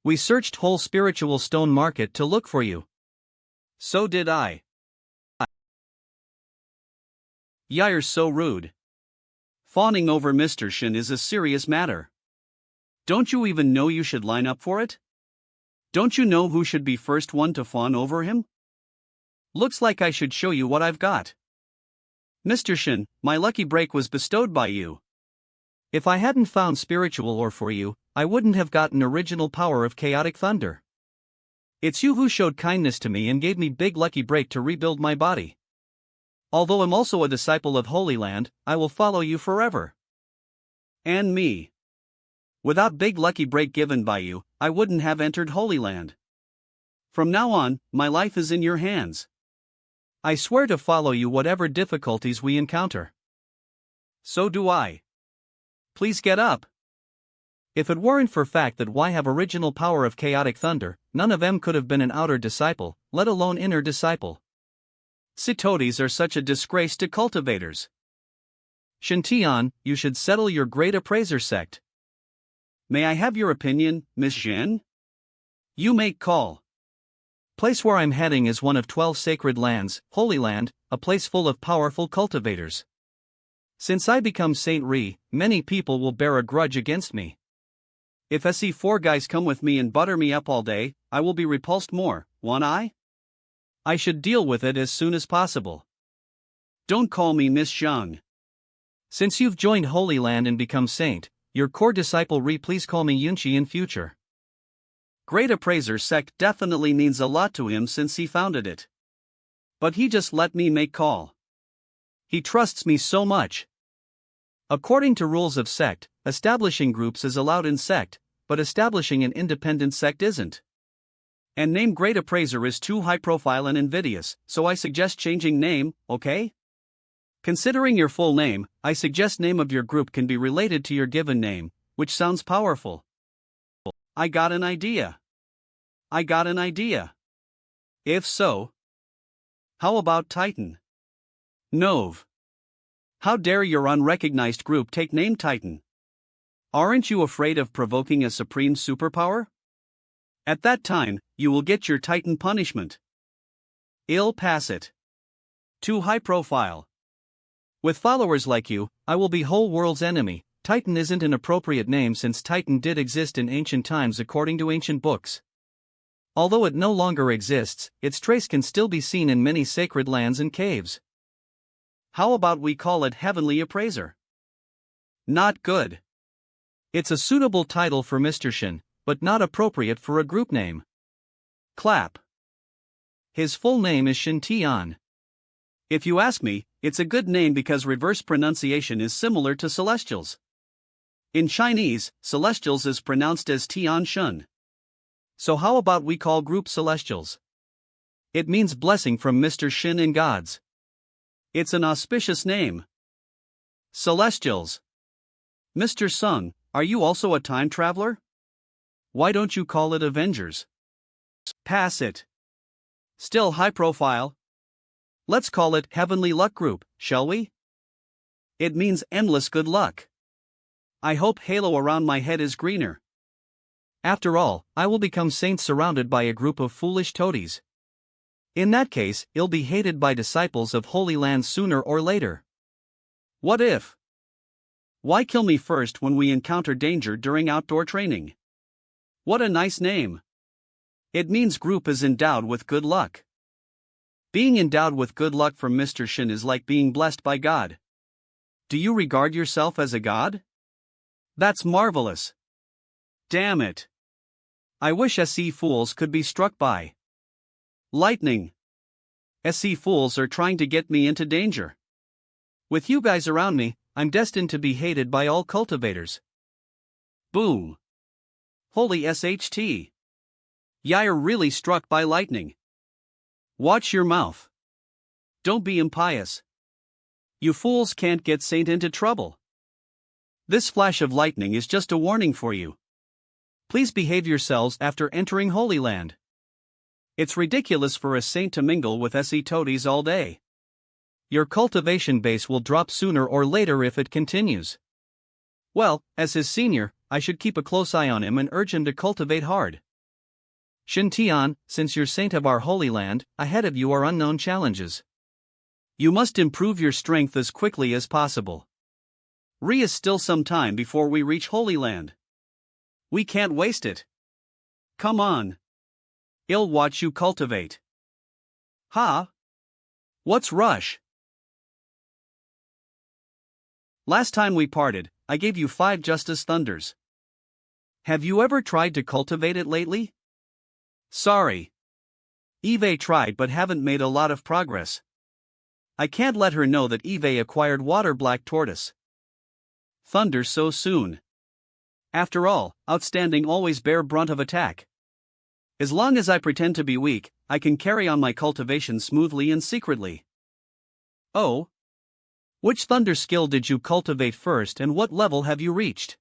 We searched whole spiritual stone market to look for you. So did I. You're so rude. Fawning over Mr. Shin is a serious matter. Don't you even know you should line up for it? Don't you know who should be first one to fawn over him? Looks like I should show you what I've got. Mr. Shin, my lucky break was bestowed by you. If I hadn't found spiritual ore for you, I wouldn't have gotten original power of chaotic thunder. It's you who showed kindness to me and gave me big lucky break to rebuild my body. Although I'm also a disciple of Holy Land, I will follow you forever. And me. Without big lucky break given by you, I wouldn't have entered Holy Land. From now on, my life is in your hands. I swear to follow you whatever difficulties we encounter. So do I. Please get up. If it weren't for fact that Y have original power of chaotic thunder, none of them could have been an outer disciple, let alone inner disciple. Sitotes are such a disgrace to cultivators. Shin Tian, you should settle your great appraiser sect. May I have your opinion, Miss Zhen? You make call. Place where I'm heading is one of 12 sacred lands, Holy Land, a place full of powerful cultivators. Since I become Saint Ri, many people will bear a grudge against me. If SE4 guys come with me and butter me up all day, I will be repulsed more, won't I? I should deal with it as soon as possible. Don't call me Miss Zhang. Since you've joined Holy Land and become saint, your core disciple Ri, please call me Yunqi in future. Great Appraiser sect definitely means a lot to him since he founded it. But he just let me make call. He trusts me so much. According to rules of sect, establishing groups is allowed in sect, but establishing an independent sect isn't. And name Great Appraiser is too high profile and invidious, so I suggest changing name, okay? Considering your full name, I suggest name of your group can be related to your given name, which sounds powerful. I got an idea. If so, how about Titan? Nov. How dare your unrecognized group take name Titan? Aren't you afraid of provoking a supreme superpower? At that time, you will get your Titan punishment. I'll pass it. Too high profile. With followers like you, I will be whole world's enemy. Titan isn't an appropriate name since Titan did exist in ancient times according to ancient books. Although it no longer exists, its trace can still be seen in many sacred lands and caves. How about we call it Heavenly Appraiser? Not good. It's a suitable title for Mr. Shin, but not appropriate for a group name. Clap. His full name is Shin Tian. If you ask me, it's a good name because reverse pronunciation is similar to Celestials. In Chinese, Celestials is pronounced as Tian Shun. So how about we call group Celestials? It means blessing from Mr. Shin and gods. It's an auspicious name. Celestials. Mr. Sung, are you also a time traveler? Why don't you call it Avengers? Pass it. Still high profile. Let's call it Heavenly Luck Group, shall we? It means endless good luck. I hope halo around my head is greener. After all, I will become saint surrounded by a group of foolish toadies. In that case, I'll be hated by disciples of Holy Land sooner or later. What if? Why kill me first when we encounter danger during outdoor training? What a nice name. It means group is endowed with good luck. Being endowed with good luck from Mr. Shin is like being blessed by God. Do you regard yourself as a god? That's marvelous. Damn it. I wish SE fools could be struck by lightning. SE fools are trying to get me into danger. With you guys around me, I'm destined to be hated by all cultivators. Boom. Holy SHT. You're really struck by lightning. Watch your mouth. Don't be impious. You fools can't get Saint into trouble. This flash of lightning is just a warning for you. Please behave yourselves after entering Holy Land. It's ridiculous for a saint to mingle with SE toadies all day. Your cultivation base will drop sooner or later if it continues. Well, as his senior, I should keep a close eye on him and urge him to cultivate hard. Shintian, since you're saint of our holy land, ahead of you are unknown challenges. You must improve your strength as quickly as possible. Is still some time before we reach Holy Land. We can't waste it. Come on. I'll watch you cultivate. Ha? What's rush? Last time we parted, I gave you 5 Justice Thunders. Have you ever tried to cultivate it lately? Sorry. Eve tried but haven't made a lot of progress. I can't let her know that Eve acquired Water Black Tortoise Thunder so soon. After all, outstanding always bear brunt of attack. As long as I pretend to be weak, I can carry on my cultivation smoothly and secretly. Oh? Which thunder skill did you cultivate first and what level have you reached?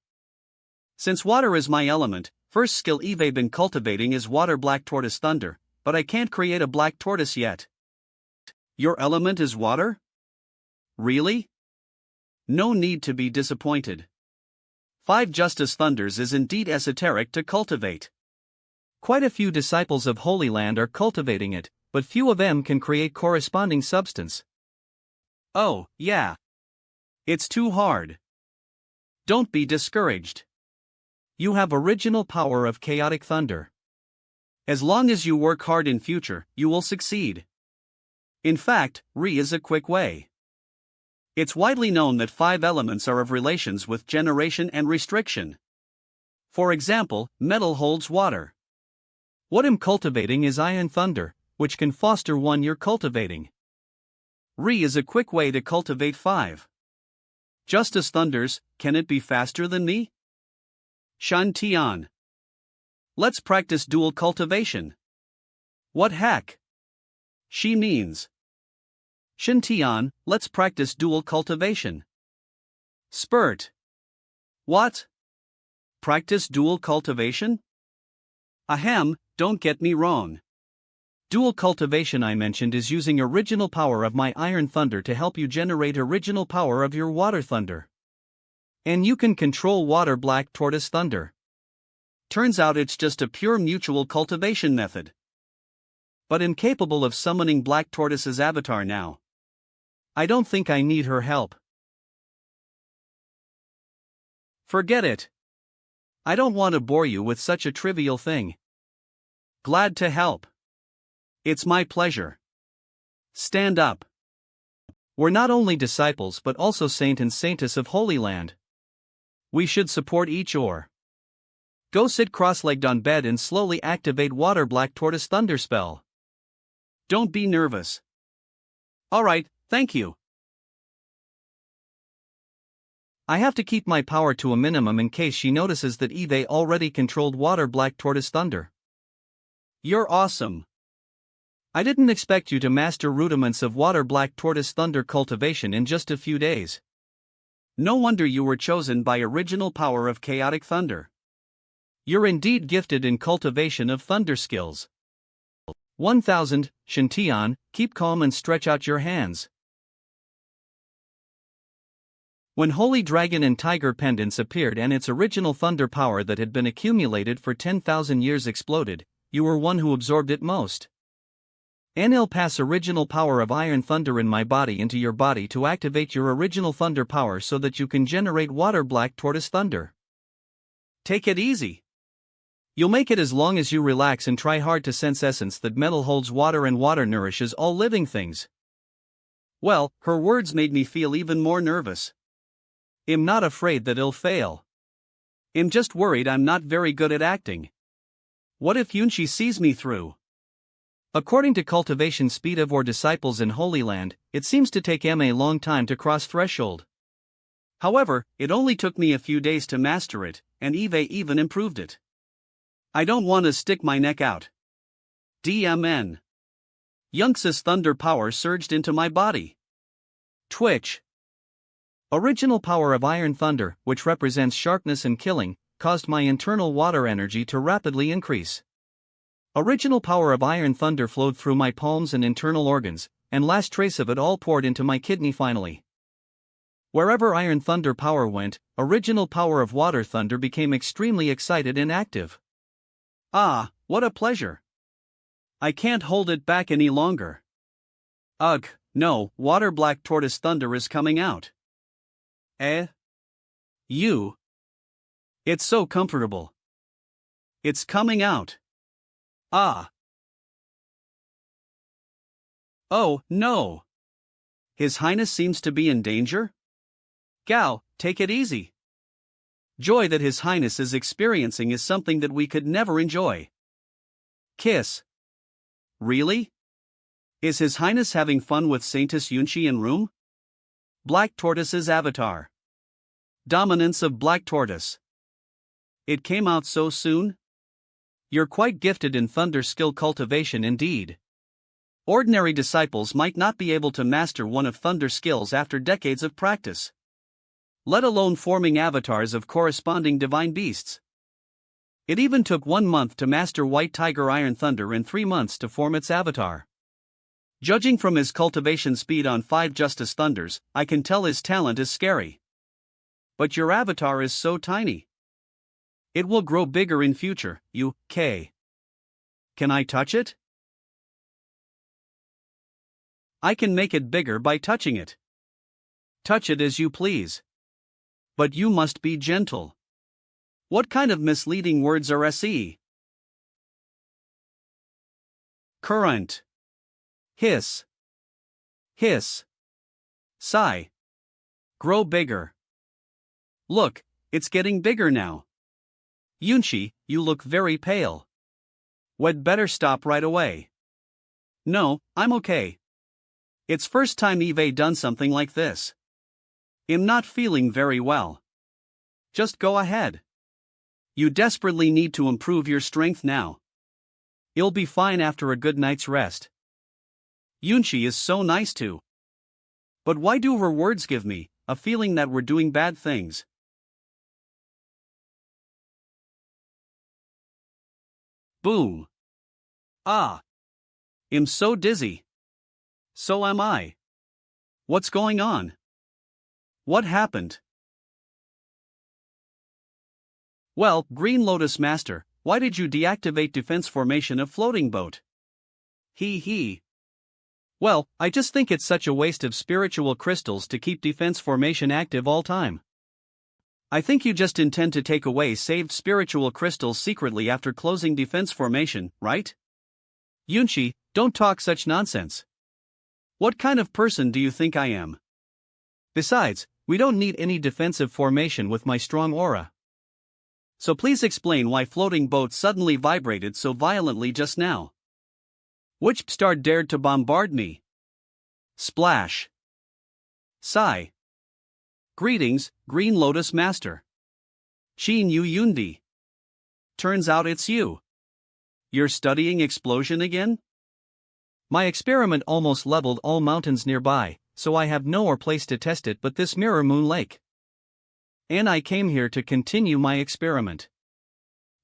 Since water is my element, first skill Eve been cultivating is Water Black Tortoise Thunder, but I can't create a black tortoise yet. Your element is water? Really? No need to be disappointed. 5 Justice Thunders is indeed esoteric to cultivate. Quite a few disciples of Holy Land are cultivating it, but few of them can create corresponding substance. Oh, yeah. It's too hard. Don't be discouraged. You have original power of chaotic thunder. As long as you work hard in future, you will succeed. In fact, is a quick way. It's widely known that 5 elements are of relations with generation and restriction. For example, metal holds water. What I'm cultivating is iron thunder, which can foster one you're cultivating. Is a quick way to cultivate 5 Justice Thunders. Can it be faster than me? Shantian. Let's practice dual cultivation. What heck? She means. Shintian, let's practice dual cultivation. Spurt. What? Practice dual cultivation? Ahem, don't get me wrong. Dual cultivation I mentioned is using original power of my iron thunder to help you generate original power of your water thunder. And you can control Water Black Tortoise Thunder. Turns out it's just a pure mutual cultivation method. But I'm capable of summoning Black Tortoise's avatar now. I don't think I need her help. Forget it. I don't want to bore you with such a trivial thing. Glad to help. It's my pleasure. Stand up. We're not only disciples but also saint and saintess of Holy Land. We should support each or. Go sit cross-legged on bed and slowly activate Water Black Tortoise Thunder spell. Don't be nervous. Alright, thank you. I have to keep my power to a minimum in case she notices that Eve already controlled Water Black Tortoise Thunder. You're awesome. I didn't expect you to master rudiments of Water Black Tortoise Thunder cultivation in just a few days. No wonder you were chosen by original power of chaotic thunder. You're indeed gifted in cultivation of thunder skills. 1000, Shintian, keep calm and stretch out your hands. When Holy Dragon and Tiger pendants appeared and its original thunder power that had been accumulated for 10,000 years exploded, you were one who absorbed it most. I'll pass original power of iron thunder in my body into your body to activate your original thunder power so that you can generate Water Black Tortoise Thunder. Take it easy. You'll make it as long as you relax and try hard to sense essence that metal holds water and water nourishes all living things. Well, her words made me feel even more nervous. I'm not afraid that it'll fail. I'm just worried I'm not very good at acting. What if Yunshi sees me through? According to cultivation speed of our disciples in Holy Land, it seems to take a long time to cross threshold. However, it only took me a few days to master it, and Eve even improved it. I don't want to stick my neck out. DMN. Yunx's thunder power surged into my body. Twitch. Original power of iron thunder, which represents sharpness and killing, caused my internal water energy to rapidly increase. Original power of iron thunder flowed through my palms and internal organs, and last trace of it all poured into my kidney finally. Wherever iron thunder power went, original power of water thunder became extremely excited and active. Ah, what a pleasure! I can't hold it back any longer. Ugh, no, water black tortoise thunder is coming out. You. It's so comfortable. It's coming out. Ah. Oh, no. His Highness seems to be in danger? Gao, take it easy. Joy that His Highness is experiencing is something that we could never enjoy. Kiss. Really? Is His Highness having fun with Saintess Yunchi in room? Black Tortoise's avatar. Dominance of Black Tortoise. It came out so soon? You're quite gifted in thunder skill cultivation indeed. Ordinary disciples might not be able to master one of thunder skills after decades of practice, let alone forming avatars of corresponding divine beasts. It even took 1 month to master White Tiger Iron Thunder and 3 months to form its avatar. Judging from his cultivation speed on 5 Justice Thunders, I can tell his talent is scary. But your avatar is so tiny. It will grow bigger in future, Can I touch it? I can make it bigger by touching it. Touch it as you please. But you must be gentle. What kind of misleading words are SE? Current. Hiss. Hiss. Sigh. Grow bigger. Look, it's getting bigger now. Yunchi, you look very pale. We'd better stop right away. No, I'm okay. It's first time Eve done something like this. I'm not feeling very well. Just go ahead. You desperately need to improve your strength now. You'll be fine after a good night's rest. Yunchi is so nice too. But why do her words give me a feeling that we're doing bad things? Boom. Ah. I'm so dizzy. So am I. What's going on? What happened? Well, Green Lotus Master, why did you deactivate defense formation of floating boat? Well, I just think it's such a waste of spiritual crystals to keep defense formation active all time. I think you just intend to take away saved spiritual crystals secretly after closing defense formation, right? Yunchi, don't talk such nonsense. What kind of person do you think I am? Besides, we don't need any defensive formation with my strong aura. So please explain why floating boat suddenly vibrated so violently just now. Which star dared to bombard me? Splash. Sigh. Greetings, Green Lotus Master. Chin Yu Yundi. Turns out it's you. You're studying explosion again? My experiment almost leveled all mountains nearby, so I have nowhere place to test it but this Mirror Moon Lake. And I came here to continue my experiment.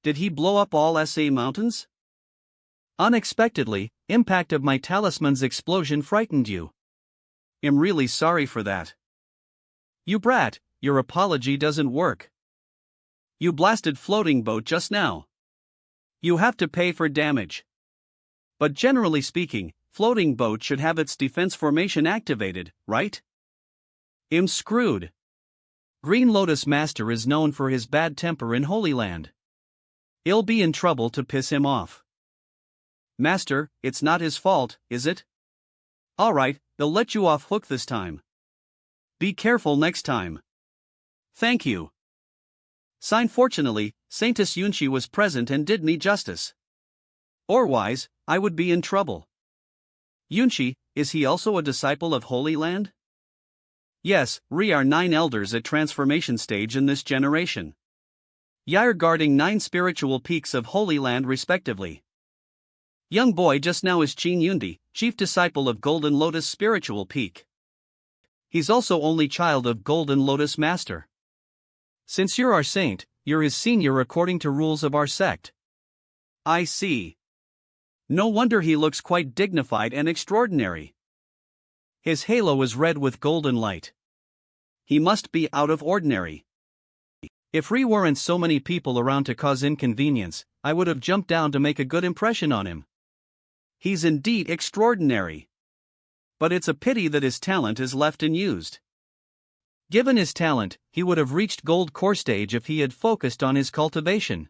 Did he blow up all SA mountains? Unexpectedly, impact of my talisman's explosion frightened you. I'm really sorry for that. You brat, your apology doesn't work. You blasted floating boat just now. You have to pay for damage. But generally speaking, floating boat should have its defense formation activated, right? I'm screwed. Green Lotus Master is known for his bad temper in Holy Land. I'll be in trouble to piss him off. Master, it's not his fault, is it? Alright, they'll let you off hook this time. Be careful next time. Thank you. Sign fortunately, Saintess Yunchi was present and did me justice. Otherwise, I would be in trouble. Yunchi, is he also a disciple of Holy Land? Yes, we are 9 elders at transformation stage in this generation. Yair guarding 9 spiritual peaks of Holy Land respectively. Young boy just now is Chin Yundi, chief disciple of Golden Lotus spiritual peak. He's also only child of Golden Lotus Master. Since you're our saint, you're his senior according to rules of our sect. I see. No wonder he looks quite dignified and extraordinary. His halo is red with golden light. He must be out of ordinary. If Re weren't so many people around to cause inconvenience, I would have jumped down to make a good impression on him. He's indeed extraordinary. But it's a pity that his talent is left unused. Given his talent, he would have reached gold core stage if he had focused on his cultivation.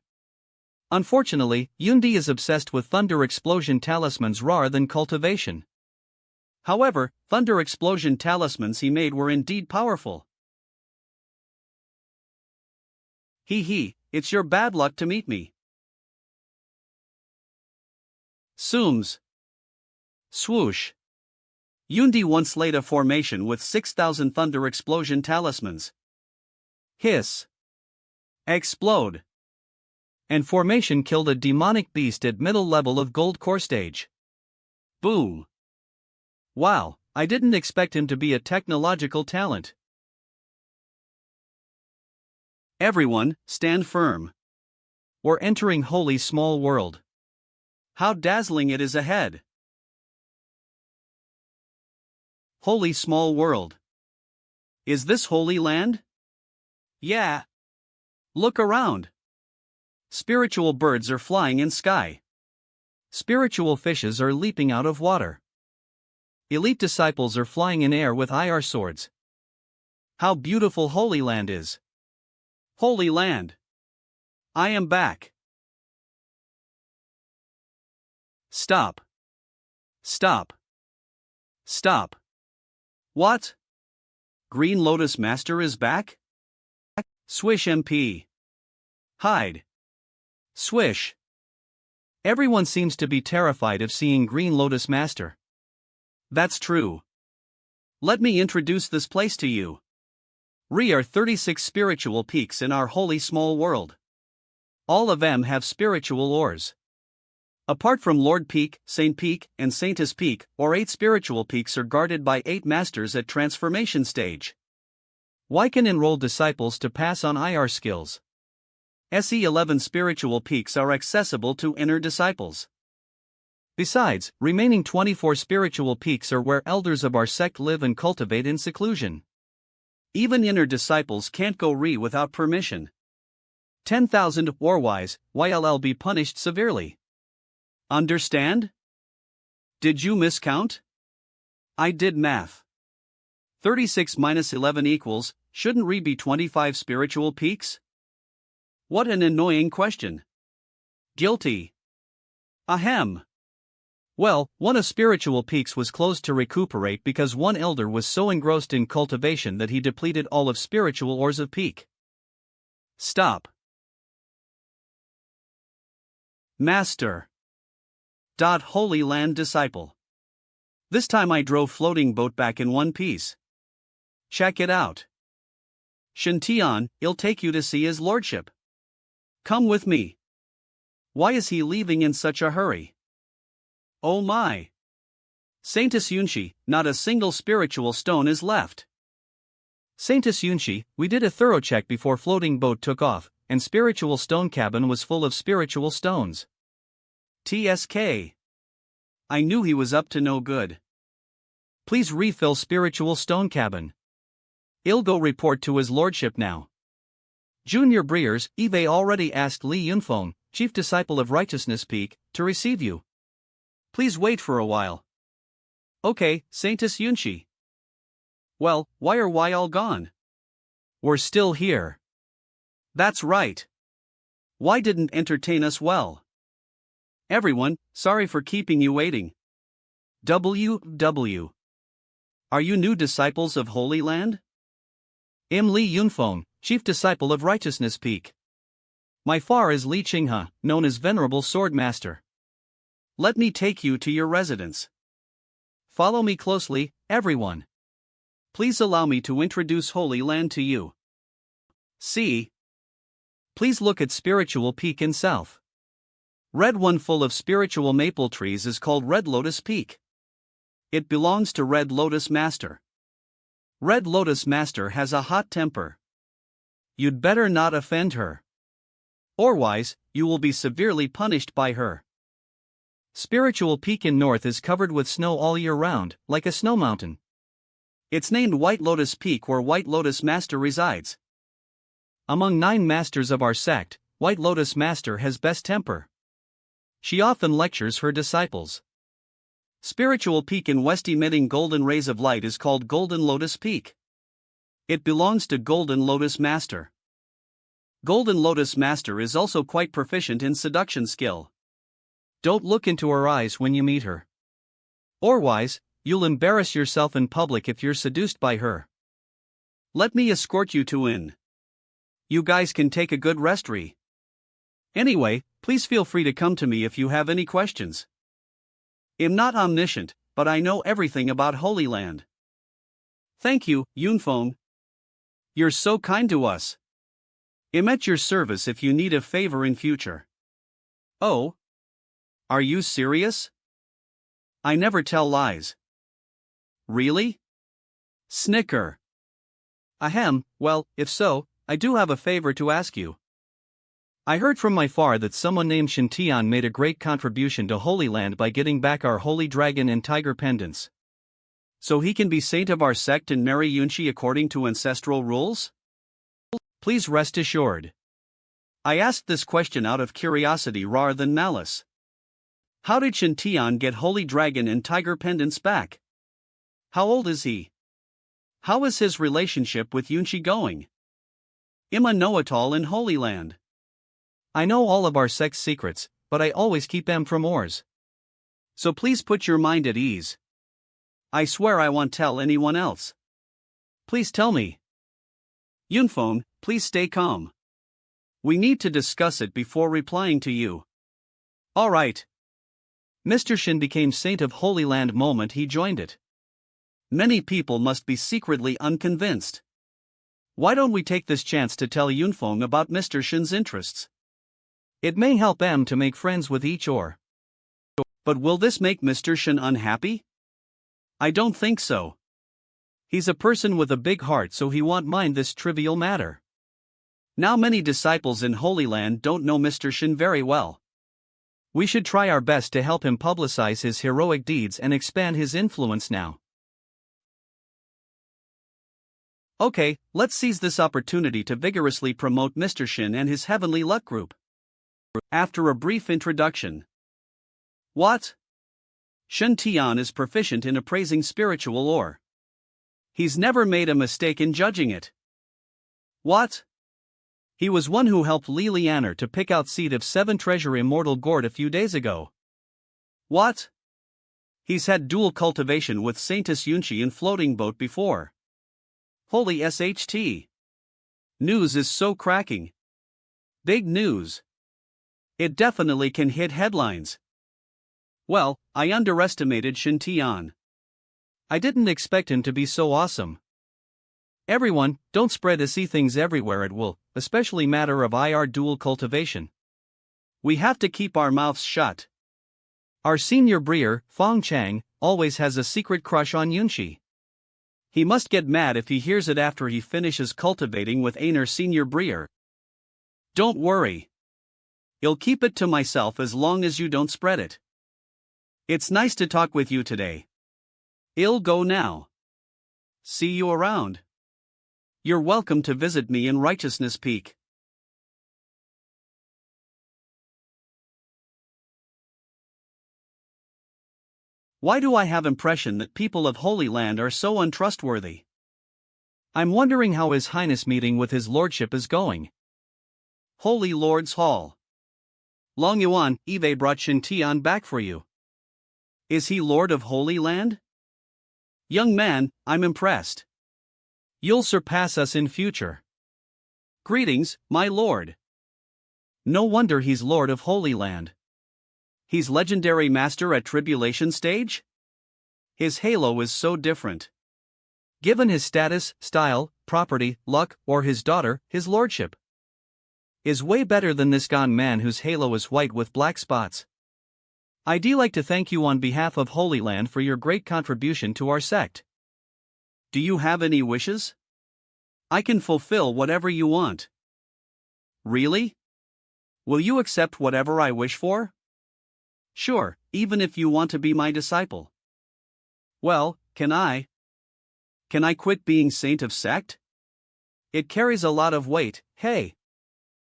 Unfortunately, Yundi is obsessed with thunder explosion talismans rather than cultivation. However, thunder explosion talismans he made were indeed powerful. Hee, it's your bad luck to meet me. Sooms. Swoosh. Yundi once laid a formation with 6,000 thunder explosion talismans. Hiss. Explode. And formation killed a demonic beast at middle level of gold core stage. Boom. Wow, I didn't expect him to be a technological talent. Everyone, stand firm. We're entering holy small world. How dazzling it is ahead. Holy small world. Is this holy land? Yeah. Look around. Spiritual birds are flying in sky. Spiritual fishes are leaping out of water. Elite disciples are flying in air with IR swords. How beautiful Holy Land is. Holy Land. I am back. Stop. Stop. Stop. What? Green Lotus Master is back? Swish MP. Hide. Swish. Everyone seems to be terrified of seeing Green Lotus Master. That's true. Let me introduce this place to you. We are 36 spiritual peaks in our holy small world. All of them have spiritual ores. Apart from Lord Peak, Saint Peak, and Saintess Peak, or 8 spiritual peaks are guarded by 8 masters at transformation stage. Why can enroll disciples to pass on IR skills? SE11 spiritual peaks are accessible to inner disciples. Besides, remaining 24 spiritual peaks are where elders of our sect live and cultivate in seclusion. Even inner disciples can't go without permission. 10,000 or-wise, YLL be punished severely. Understand? Did you miscount? I did math. 36 minus 11 equals, shouldn't we be 25 spiritual peaks? What an annoying question. Guilty. Ahem. Well, one of spiritual peaks was closed to recuperate because one elder was so engrossed in cultivation that he depleted all of spiritual ores of peak. Stop. Master. Holy Land Disciple. This time I drove floating boat back in one piece. Check it out. Shintian, he'll take you to see his lordship. Come with me. Why is he leaving in such a hurry? Oh my. Saintess Yunshi, not a single spiritual stone is left. Saintess Yunshi, we did a thorough check before floating boat took off, and spiritual stone cabin was full of spiritual stones. TSK. I knew he was up to no good. Please refill spiritual stone cabin. I'll go report to his lordship now. Junior Breers, Eve already asked Li Yunfeng, chief disciple of Righteousness Peak, to receive you. Please wait for a while. Okay, Saintess Yunshi. Well, why are we all gone? We're still here. That's right. Why didn't entertain us well? Everyone, sorry for keeping you waiting. WW. Are you new disciples of Holy Land? Li Yunfeng, chief disciple of Righteousness Peak. My far is Leeching, known as Venerable Sword Master. Let me take you to your residence. Follow me closely, everyone. Please allow me to introduce Holy Land to you. See. Please look at Spiritual Peak in south. Red one full of spiritual maple trees is called Red Lotus Peak. It belongs to Red Lotus Master. Red Lotus Master has a hot temper. You'd better not offend her. Otherwise, you will be severely punished by her. Spiritual Peak in North is covered with snow all year round, like a snow mountain. It's named White Lotus Peak where White Lotus Master resides. Among 9 masters of our sect, White Lotus Master has best temper. She often lectures her disciples. Spiritual peak in west emitting golden rays of light is called Golden Lotus Peak. It belongs to Golden Lotus Master. Golden Lotus Master is also quite proficient in seduction skill. Don't look into her eyes when you meet her. Otherwise, you'll embarrass yourself in public if you're seduced by her. Let me escort you to in. You guys can take a good rest-re. Anyway, please feel free to come to me if you have any questions. I'm not omniscient, but I know everything about Holy Land. Thank you, Yunfeng. You're so kind to us. I'm at your service if you need a favor in future. Oh? Are you serious? I never tell lies. Really? Snicker. Ahem, well, if so, I do have a favor to ask you. I heard from my far that someone named Shintian made a great contribution to Holy Land by getting back our holy dragon and tiger pendants. So he can be saint of our sect and marry Yunshi according to ancestral rules? Please rest assured. I asked this question out of curiosity rather than malice. How did Shintian get holy dragon and tiger pendants back? How old is he? How is his relationship with Yunshi going? I'm a know-it-all in Holy Land. I know all of our sect's secrets, but I always keep them from ours. So please put your mind at ease. I swear I won't tell anyone else. Please tell me. Yunfeng, please stay calm. We need to discuss it before replying to you. Alright. Mr. Shin became saint of Holy Land moment he joined it. Many people must be secretly unconvinced. Why don't we take this chance to tell Yunfeng about Mr. Shin's interests? It may help them to make friends with each or. But will this make Mr. Shin unhappy? I don't think so. He's a person with a big heart, so he won't mind this trivial matter. Now many disciples in Holy Land don't know Mr. Shin very well. We should try our best to help him publicize his heroic deeds and expand his influence now. Okay, let's seize this opportunity to vigorously promote Mr. Shin and his Heavenly Luck Group. After a brief introduction. What? Shin Tian is proficient in appraising spiritual lore. He's never made a mistake in judging it. What? He was one who helped Li Lianer to pick out seed of 7 treasure immortal gourd a few days ago. What? He's had dual cultivation with Saintess Yunshi in floating boat before. Holy SHT. News is so cracking. Big news. It definitely can hit headlines. Well, I underestimated Shin Tian. I didn't expect him to be so awesome. Everyone, don't spread see things everywhere it will, especially matter of IR dual cultivation. We have to keep our mouths shut. Our senior breeder, Fong Chang, always has a secret crush on Yunshi. He must get mad if he hears it after he finishes cultivating with Aner senior breeder. Don't worry. I'll keep it to myself as long as you don't spread it. It's nice to talk with you today. I'll go now. See you around. You're welcome to visit me in Righteousness Peak. Why do I have impression that people of Holy Land are so untrustworthy? I'm wondering how His Highness meeting with His Lordship is going. Holy Lord's Hall. Long Yuan, Eve brought Shin Tian back for you. Is he Lord of Holy Land? Young man, I'm impressed. You'll surpass us in future. Greetings, my lord. No wonder he's Lord of Holy Land. He's legendary master at tribulation stage? His halo is so different. Given his status, style, property, luck, or his daughter, his lordship is way better than this gone man whose halo is white with black spots. I'd like to thank you on behalf of Holy Land for your great contribution to our sect. Do you have any wishes? I can fulfill whatever you want. Really? Will you accept whatever I wish for? Sure, even if you want to be my disciple. Well, can I? Can I quit being saint of sect? It carries a lot of weight. Hey.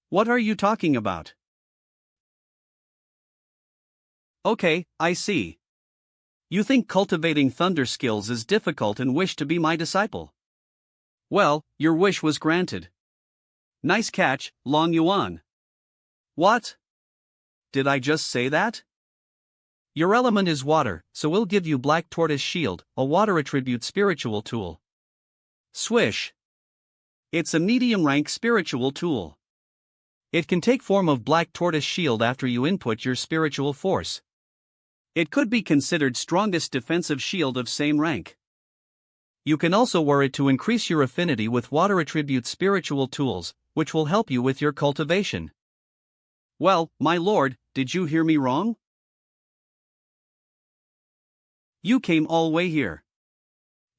What are you talking about? Okay, I see. You think cultivating thunder skills is difficult and wish to be my disciple. Well, your wish was granted. Nice catch, Long Yuan. What? Did I just say that? Your element is water, so we'll give you Black Tortoise Shield, a water attribute spiritual tool. Swish. It's a medium rank spiritual tool. It can take form of Black Tortoise Shield after you input your spiritual force. It could be considered strongest defensive shield of same rank. You can also wear it to increase your affinity with water attribute spiritual tools, which will help you with your cultivation. Well, my lord, did you hear me wrong? You came all way here.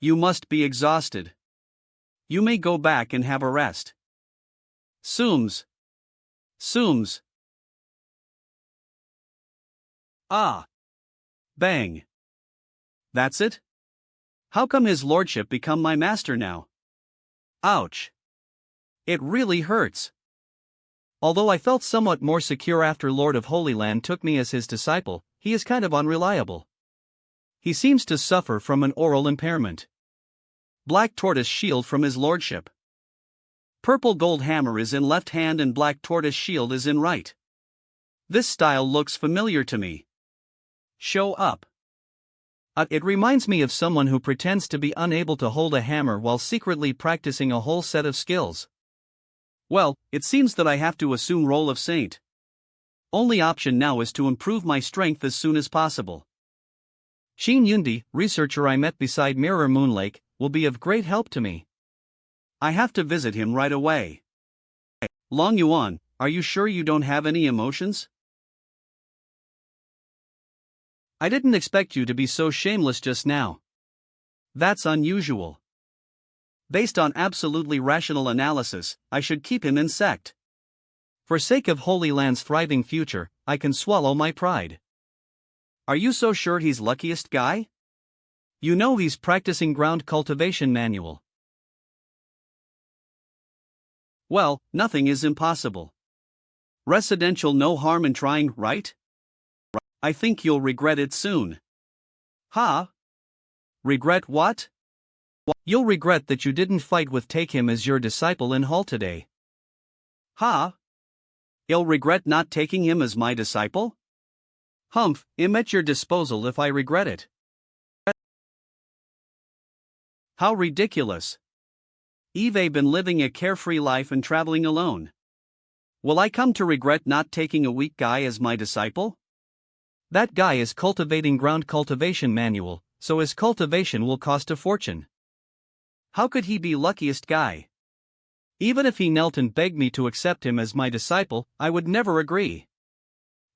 You must be exhausted. You may go back and have a rest. Sooms. Sooms. Ah. Bang. That's it? How come his lordship become my master now? Ouch. It really hurts. Although I felt somewhat more secure after Lord of Holy Land took me as his disciple, he is kind of unreliable. He seems to suffer from an oral impairment. Black Tortoise Shield from his lordship. Purple gold hammer is in left hand and Black Tortoise Shield is in right. This style looks familiar to me. Show up. It reminds me of someone who pretends to be unable to hold a hammer while secretly practicing a whole set of skills. Well, it seems that I have to assume role of saint. Only option now is to improve my strength as soon as possible. Shin Yundi, researcher I met beside Mirror Moon Lake, will be of great help to me. I have to visit him right away. Long Yuan, are you sure you don't have any emotions? I didn't expect you to be so shameless just now. That's unusual. Based on absolutely rational analysis, I should keep him in sect. For sake of Holy Land's thriving future, I can swallow my pride. Are you so sure he's luckiest guy? You know he's practicing ground cultivation manual. Well, nothing is impossible. Residential no harm in trying, right? I think you'll regret it soon. Huh? Regret what? You'll regret that you didn't fight with take him as your disciple in hall today. Huh? You'll regret not taking him as my disciple? Humph, I'm at your disposal if I regret it. How ridiculous. Eve been living a carefree life and traveling alone. Will I come to regret not taking a weak guy as my disciple? That guy is cultivating ground cultivation manual, so his cultivation will cost a fortune. How could he be luckiest guy? Even if he knelt and begged me to accept him as my disciple, I would never agree.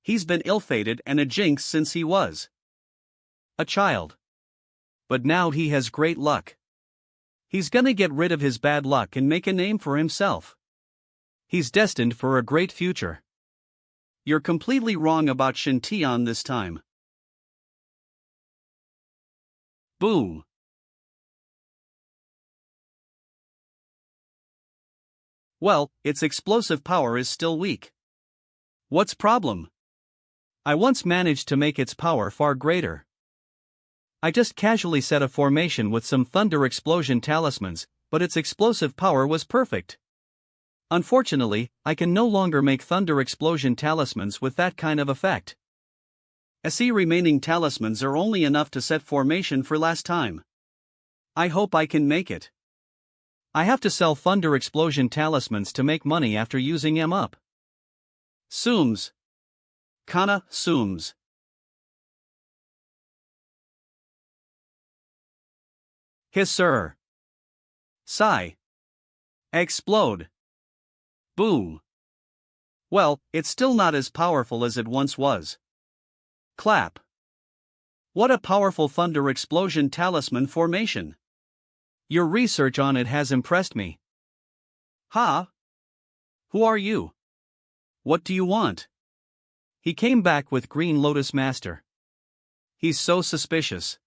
He's been ill-fated and a jinx since he was a child. But now he has great luck. He's gonna get rid of his bad luck and make a name for himself. He's destined for a great future. You're completely wrong about Shintian this time. Boom. Well, its explosive power is still weak. What's problem? I once managed to make its power far greater. I just casually set a formation with some thunder explosion talismans, but its explosive power was perfect. Unfortunately, I can no longer make thunder explosion talismans with that kind of effect. SE remaining talismans are only enough to set formation for last time. I hope I can make it. I have to sell thunder explosion talismans to make money after using them up. Sooms. Kana, Sooms. Hiss sir. Sigh. Explode. Boom. Well, it's still not as powerful as it once was. Clap. What a powerful thunder explosion talisman formation. Your research on it has impressed me. Ha? Who are you? What do you want? He came back with Green Lotus Master. He's so suspicious.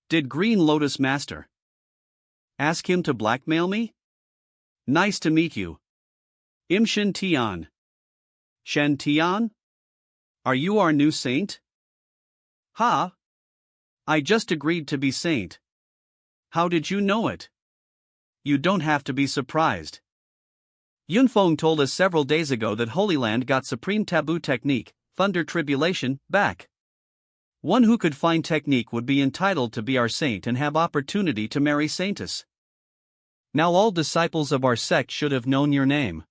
Did Green Lotus Master ask him to blackmail me? Nice to meet you. Shen Tian. Shen Tian? Are you our new saint? Ha! I just agreed to be saint. How did you know it? You don't have to be surprised. Yunfeng told us several days ago that Holy Land got supreme taboo technique, Thunder Tribulation, back. One who could find technique would be entitled to be our saint and have opportunity to marry saintess. Now all disciples of our sect should have known your name.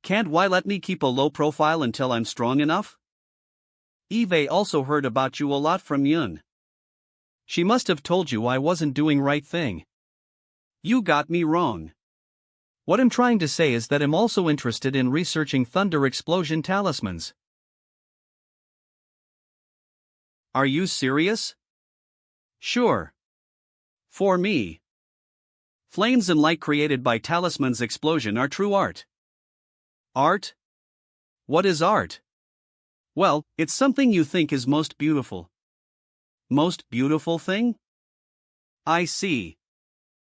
Can't why let me keep a low profile until I'm strong enough? Eve also heard about you a lot from Yun. She must have told you I wasn't doing right thing. You got me wrong. What I'm trying to say is that I'm also interested in researching thunder explosion talismans. Are you serious? Sure. For me, flames and light created by talisman's explosion are true art. Art? What is art? Well, it's something you think is most beautiful. Most beautiful thing? I see.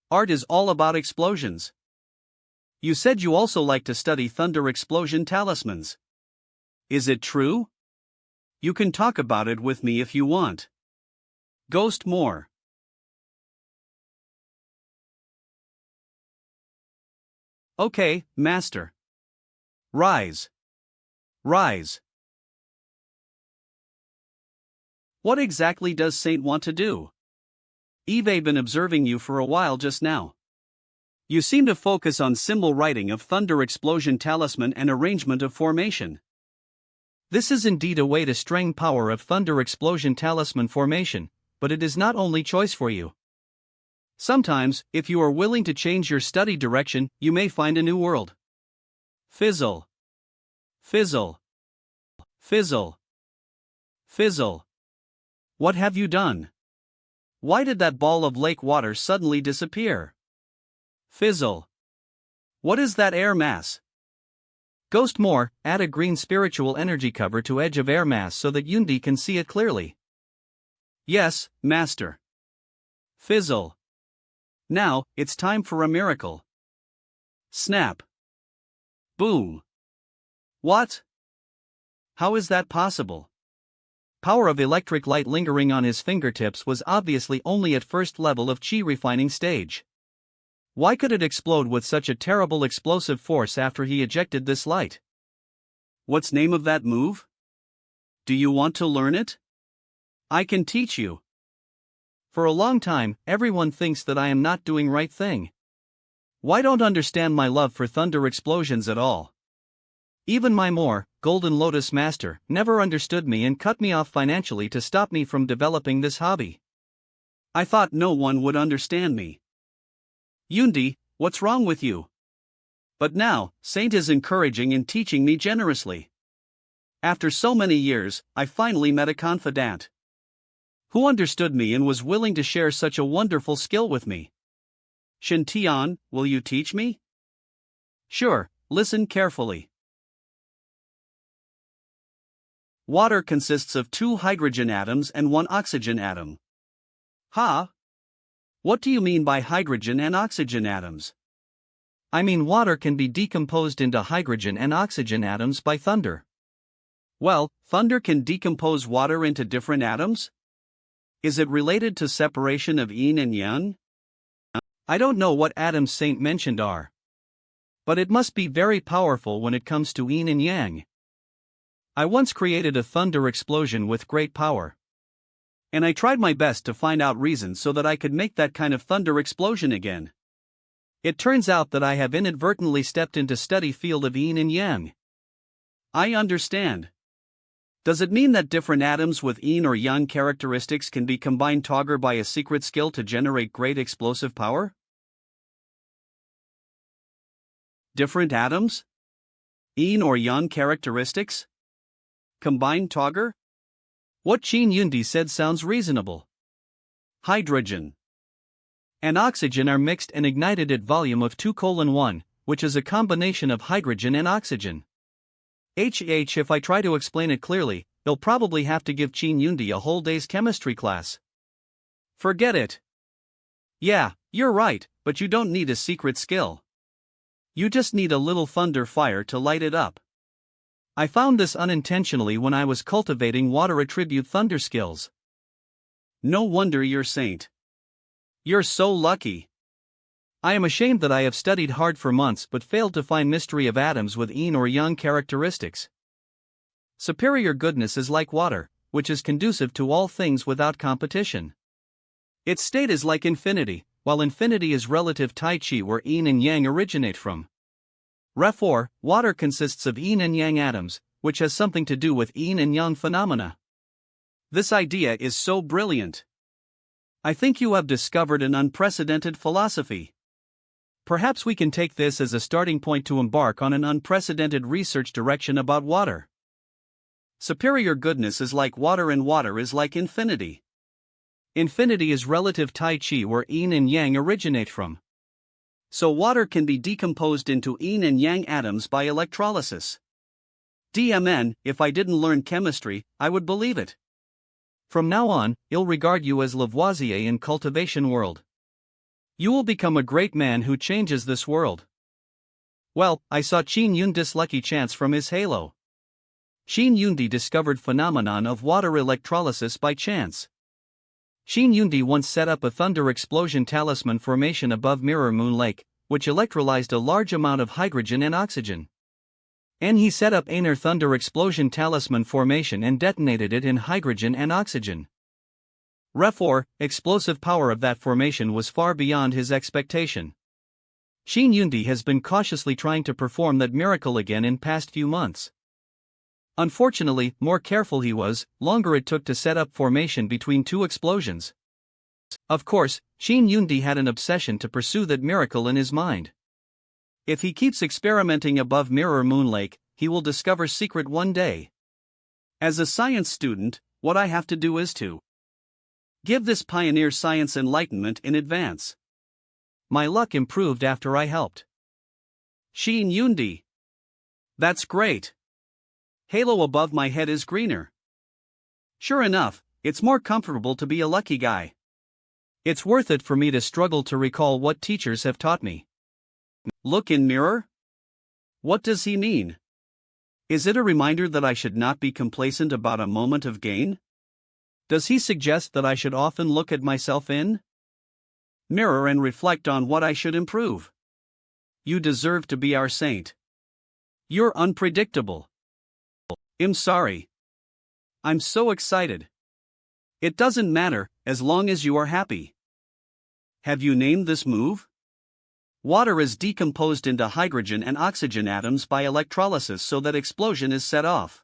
Art is all about explosions. You said you also like to study thunder explosion talismans. Is it true? You can talk about it with me if you want. Ghost more. Okay, master. Rise. Rise. What exactly does Saint want to do? Eve been observing you for a while just now. You seem to focus on symbol writing of thunder explosion talisman and arrangement of formation. This is indeed a way to strengthen power of thunder explosion talisman formation, but it is not only choice for you. Sometimes, if you are willing to change your study direction, you may find a new world. Fizzle. Fizzle. Fizzle. Fizzle. What have you done? Why did that ball of lake water suddenly disappear? Fizzle. What is that air mass? Ghost more, add a green spiritual energy cover to edge of air mass so that Yundi can see it clearly. Yes, master. Fizzle. Now, it's time for a miracle. Snap. Boom. What? How is that possible? Power of electric light lingering on his fingertips was obviously only at first level of chi refining stage. Why could it explode with such a terrible explosive force after he ejected this light? What's name of that move? Do you want to learn it? I can teach you. For a long time, everyone thinks that I am not doing right thing. Why don't understand my love for thunder explosions at all? Even my Golden Lotus Master, never understood me and cut me off financially to stop me from developing this hobby. I thought no one would understand me. Yundi, what's wrong with you? But now, Saint is encouraging and teaching me generously. After so many years, I finally met a confidant who understood me and was willing to share such a wonderful skill with me. Shen Tian, will you teach me? Sure, listen carefully. Water consists of 2 hydrogen atoms and 1 oxygen atom. Ha? What do you mean by hydrogen and oxygen atoms? I mean water can be decomposed into hydrogen and oxygen atoms by thunder. Well, thunder can decompose water into different atoms? Is it related to separation of yin and yang? I don't know what atoms Saint mentioned are. But it must be very powerful when it comes to yin and yang. I once created a thunder explosion with great power. And I tried my best to find out reasons so that I could make that kind of thunder explosion again. It turns out that I have inadvertently stepped into study field of yin and yang. I understand. Does it mean that different atoms with yin or yang characteristics can be combined together by a secret skill to generate great explosive power? Different atoms? Yin or yang characteristics? Combined together? What Qin Yundi said sounds reasonable. Hydrogen and oxygen are mixed and ignited at volume of 2:1, which is a combination of hydrogen and oxygen. If I try to explain it clearly, they'll probably have to give Chin Yundi a whole day's chemistry class. Forget it. Yeah, you're right, but you don't need a secret skill. You just need a little thunder fire to light it up. I found this unintentionally when I was cultivating water attribute thunder skills. No wonder you're saint. You're so lucky. I am ashamed that I have studied hard for months but failed to find mystery of atoms with yin or yang characteristics. Superior goodness is like water, which is conducive to all things without competition. Its state is like infinity, while infinity is relative tai chi where yin and yang originate from. Therefore, water consists of yin and yang atoms, which has something to do with yin and yang phenomena. This idea is so brilliant. I think you have discovered an unprecedented philosophy. Perhaps we can take this as a starting point to embark on an unprecedented research direction about water. Superior goodness is like water and water is like infinity. Infinity is relative tai chi where yin and yang originate from. So water can be decomposed into yin and yang atoms by electrolysis. DMN, if I didn't learn chemistry, I would believe it. From now on, I'll regard you as Lavoisier in cultivation world. You will become a great man who changes this world. Well, I saw Chin Yundi's lucky chance from his halo. Chin Yundi discovered phenomenon of water electrolysis by chance. Chin Yundi once set up a thunder explosion talisman formation above Mirror Moon Lake, which electrolyzed a large amount of hydrogen and oxygen. And he set up Aner thunder explosion talisman formation and detonated it in hydrogen and oxygen. Therefore, explosive power of that formation was far beyond his expectation. Chin Yundi has been cautiously trying to perform that miracle again in past few months. Unfortunately, more careful he was, longer it took to set up formation between two explosions. Of course, Chin Yundi had an obsession to pursue that miracle in his mind. If he keeps experimenting above Mirror Moon Lake, he will discover secret one day. As a science student, what I have to do is to give this pioneer science enlightenment in advance. My luck improved after I helped. Chin Yundi. That's great. Halo above my head is greener. Sure enough, it's more comfortable to be a lucky guy. It's worth it for me to struggle to recall what teachers have taught me. Look in mirror? What does he mean? Is it a reminder that I should not be complacent about a moment of gain? Does he suggest that I should often look at myself in mirror and reflect on what I should improve? You deserve to be our saint. You're unpredictable. I'm sorry. I'm so excited. It doesn't matter, as long as you are happy. Have you named this move? Water is decomposed into hydrogen and oxygen atoms by electrolysis so that explosion is set off.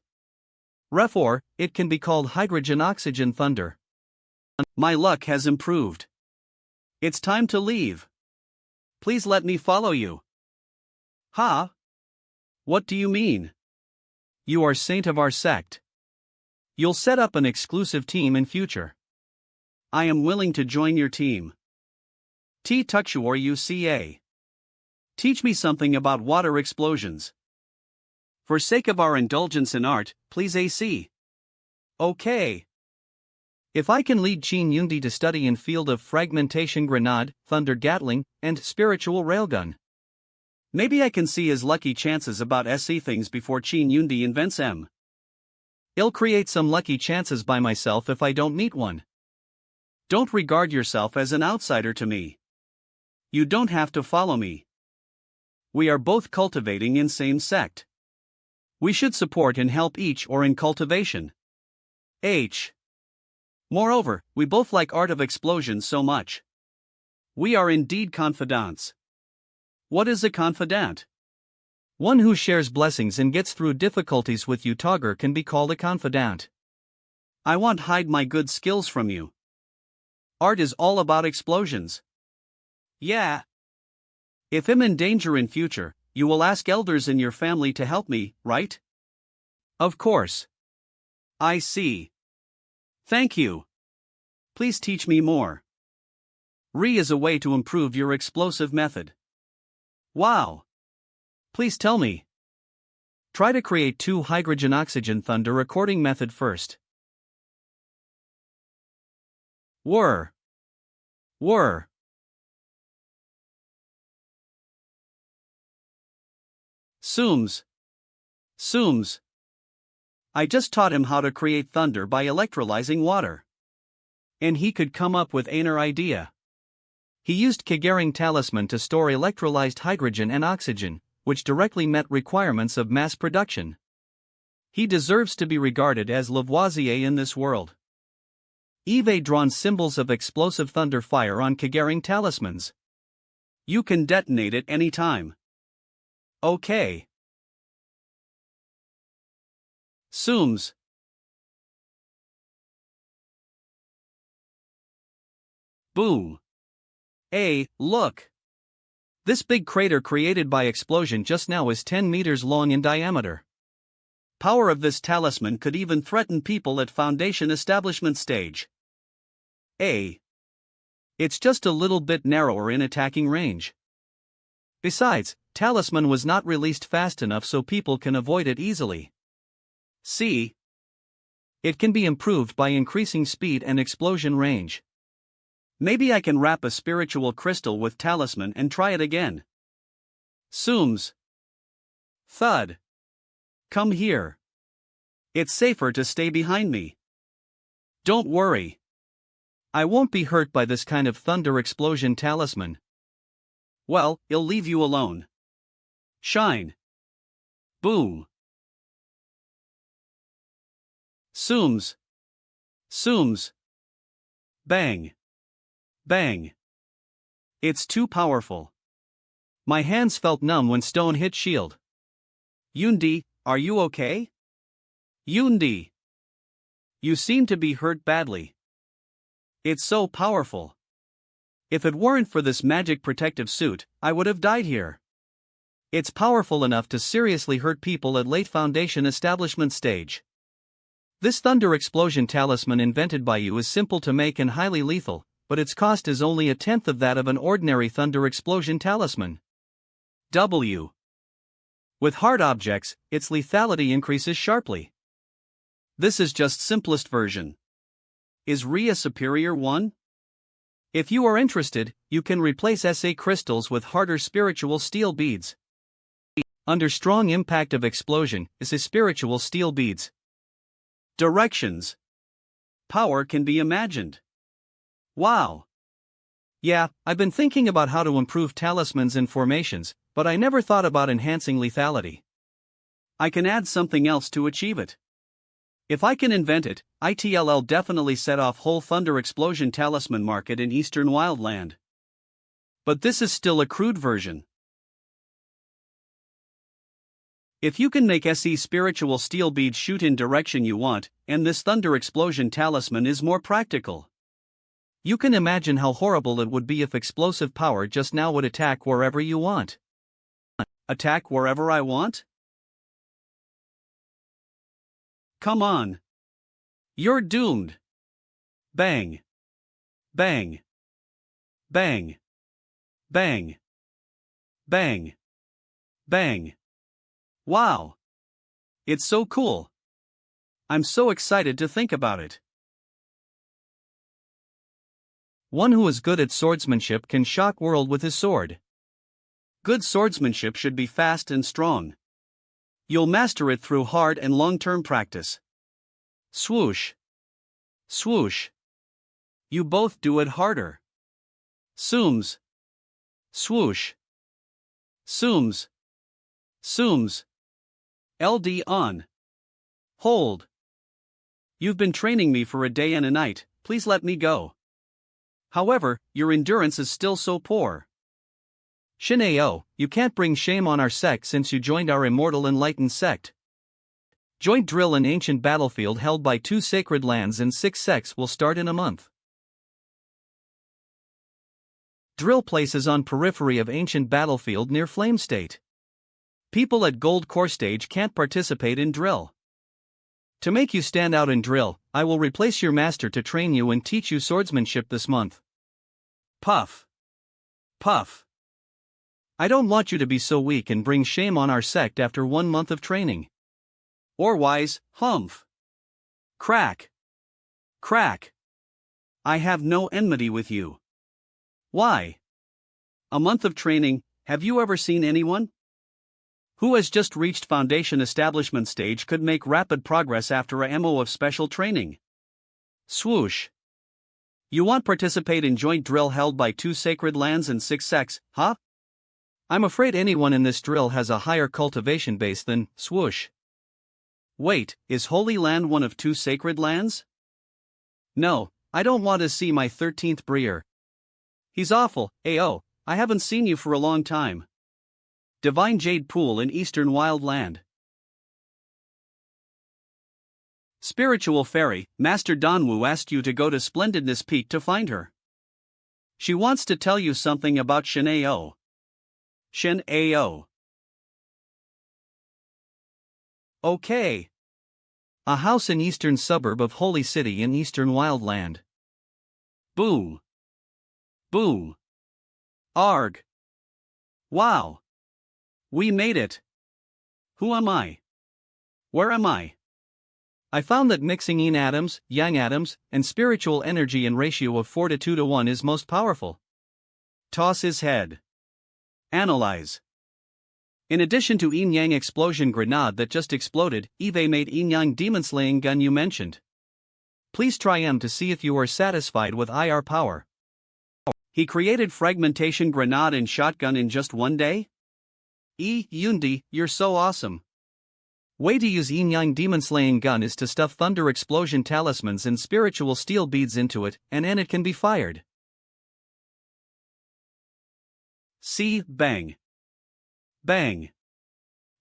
Therefore, it can be called hydrogen-oxygen thunder. My luck has improved. It's time to leave. Please let me follow you. Huh? What do you mean? You are saint of our sect. You'll set up an exclusive team in future. I am willing to join your team. T Tuxuor UCA. Teach me something about water explosions. For sake of our indulgence in art, please AC. Okay. If I can lead Chin Yundi to study in field of fragmentation grenade, thunder gatling, and spiritual railgun. Maybe I can see his lucky chances about SC things before Chin Yundi invents M. I'll create some lucky chances by myself if I don't meet one. Don't regard yourself as an outsider to me. You don't have to follow me. We are both cultivating in same sect. We should support and help each or in cultivation. H. Moreover, we both like art of explosions so much. We are indeed confidants. What is a confidant? One who shares blessings and gets through difficulties with you. Togger can be called a confidant. I won't hide my good skills from you. Art is all about explosions. Yeah. If I'm in danger in future, you will ask elders in your family to help me, right? Of course. I see. Thank you. Please teach me more. Re is a way to improve your explosive method. Wow. Please tell me. Try to create 2 hydrogen-oxygen thunder recording method first. Whir. Whir. Sooms. Sooms. I just taught him how to create thunder by electrolyzing water. And he could come up with another idea. He used Kagering talisman to store electrolyzed hydrogen and oxygen, which directly met requirements of mass production. He deserves to be regarded as Lavoisier in this world. Eve drawn symbols of explosive thunder fire on Kagering talismans. You can detonate it anytime. Okay. Sooms. Boom. Hey, look. This big crater created by explosion just now is 10 meters long in diameter. Power of this talisman could even threaten people at Foundation establishment stage. It's just a little bit narrower in attacking range. Besides, talisman was not released fast enough so people can avoid it easily. C. It can be improved by increasing speed and explosion range. Maybe I can wrap a spiritual crystal with talisman and try it again. Sooms. Thud. Come here. It's safer to stay behind me. Don't worry. I won't be hurt by this kind of thunder explosion talisman. Well, it'll leave you alone. Shine. Boom. Sooms. Sooms. Bang. Bang. It's too powerful. My hands felt numb when stone hit shield. Yundi, are you okay? Yundi. You seem to be hurt badly. It's so powerful. If it weren't for this magic protective suit, I would have died here. It's powerful enough to seriously hurt people at late Foundation establishment stage. This thunder explosion talisman invented by you is simple to make and highly lethal, but its cost is only a tenth of that of an ordinary thunder explosion talisman. W. With hard objects, its lethality increases sharply. This is just simplest version. Is Re a superior one? If you are interested, you can replace SA crystals with harder spiritual steel beads. Under strong impact of explosion, is a spiritual steel beads. Directions. Power can be imagined. Wow. Yeah, I've been thinking about how to improve talismans and formations, but I never thought about enhancing lethality. I can add something else to achieve it. If I can invent it, it'll definitely set off whole thunder explosion talisman market in Eastern Wildland. But this is still a crude version. If you can make SE spiritual steel beads shoot in direction you want, and this thunder explosion talisman is more practical. You can imagine how horrible it would be if explosive power just now would attack wherever you want. Attack wherever I want? Come on. You're doomed. Bang. Bang. Bang. Bang. Bang. Bang. Wow. It's so cool. I'm so excited to think about it. One who is good at swordsmanship can shock world with his sword. Good swordsmanship should be fast and strong. You'll master it through hard and long-term practice. Swoosh. Swoosh. You both do it harder. Sooms. Swoosh. Sooms. Sooms. LD on. Hold. You've been training me for a day and a night, please let me go. However, your endurance is still so poor. Shineo, you can't bring shame on our sect since you joined our immortal enlightened sect. Joint drill in ancient battlefield held by 2 sacred lands and 6 sects will start in a month. Drill places on periphery of ancient battlefield near Flame State. People at Gold Core stage can't participate in drill. To make you stand out in drill, I will replace your master to train you and teach you swordsmanship this month. Puff. Puff. I don't want you to be so weak and bring shame on our sect after 1 month of training. Or wise, humph. Crack. Crack. I have no enmity with you. Why? A month of training, have you ever seen anyone who has just reached foundation establishment stage could make rapid progress after a MO of special training? Swoosh. You want participate in joint drill held by 2 sacred lands and 6 sects, huh? I'm afraid anyone in this drill has a higher cultivation base than swoosh. Wait, is Holy Land one of 2 sacred lands? No, I don't want to see my 13th Breer. He's awful, ayo, I haven't seen you for a long time. Divine Jade Pool in Eastern Wildland. Spiritual Fairy, Master Danwu asked you to go to Splendidness Peak to find her. She wants to tell you something about Shen Ao. Shen Ao. Okay. A house in eastern suburb of Holy City in Eastern Wildland. Boom. Boom. Arg. Wow. We made it. Who am I? Where am I? I found that mixing yin atoms, yang atoms, and spiritual energy in ratio of 4 to 2 to 1 is most powerful. Toss his head. Analyze. In addition to yin-yang explosion grenade that just exploded, Eve made yin-yang demon-slaying gun you mentioned. Please try M to see if you are satisfied with IR power. He created fragmentation grenade and shotgun in just 1 day? Yundi, you're so awesome. Way to use yin-yang demon-slaying gun is to stuff thunder explosion talismans and spiritual steel beads into it, and then it can be fired. See, bang. Bang.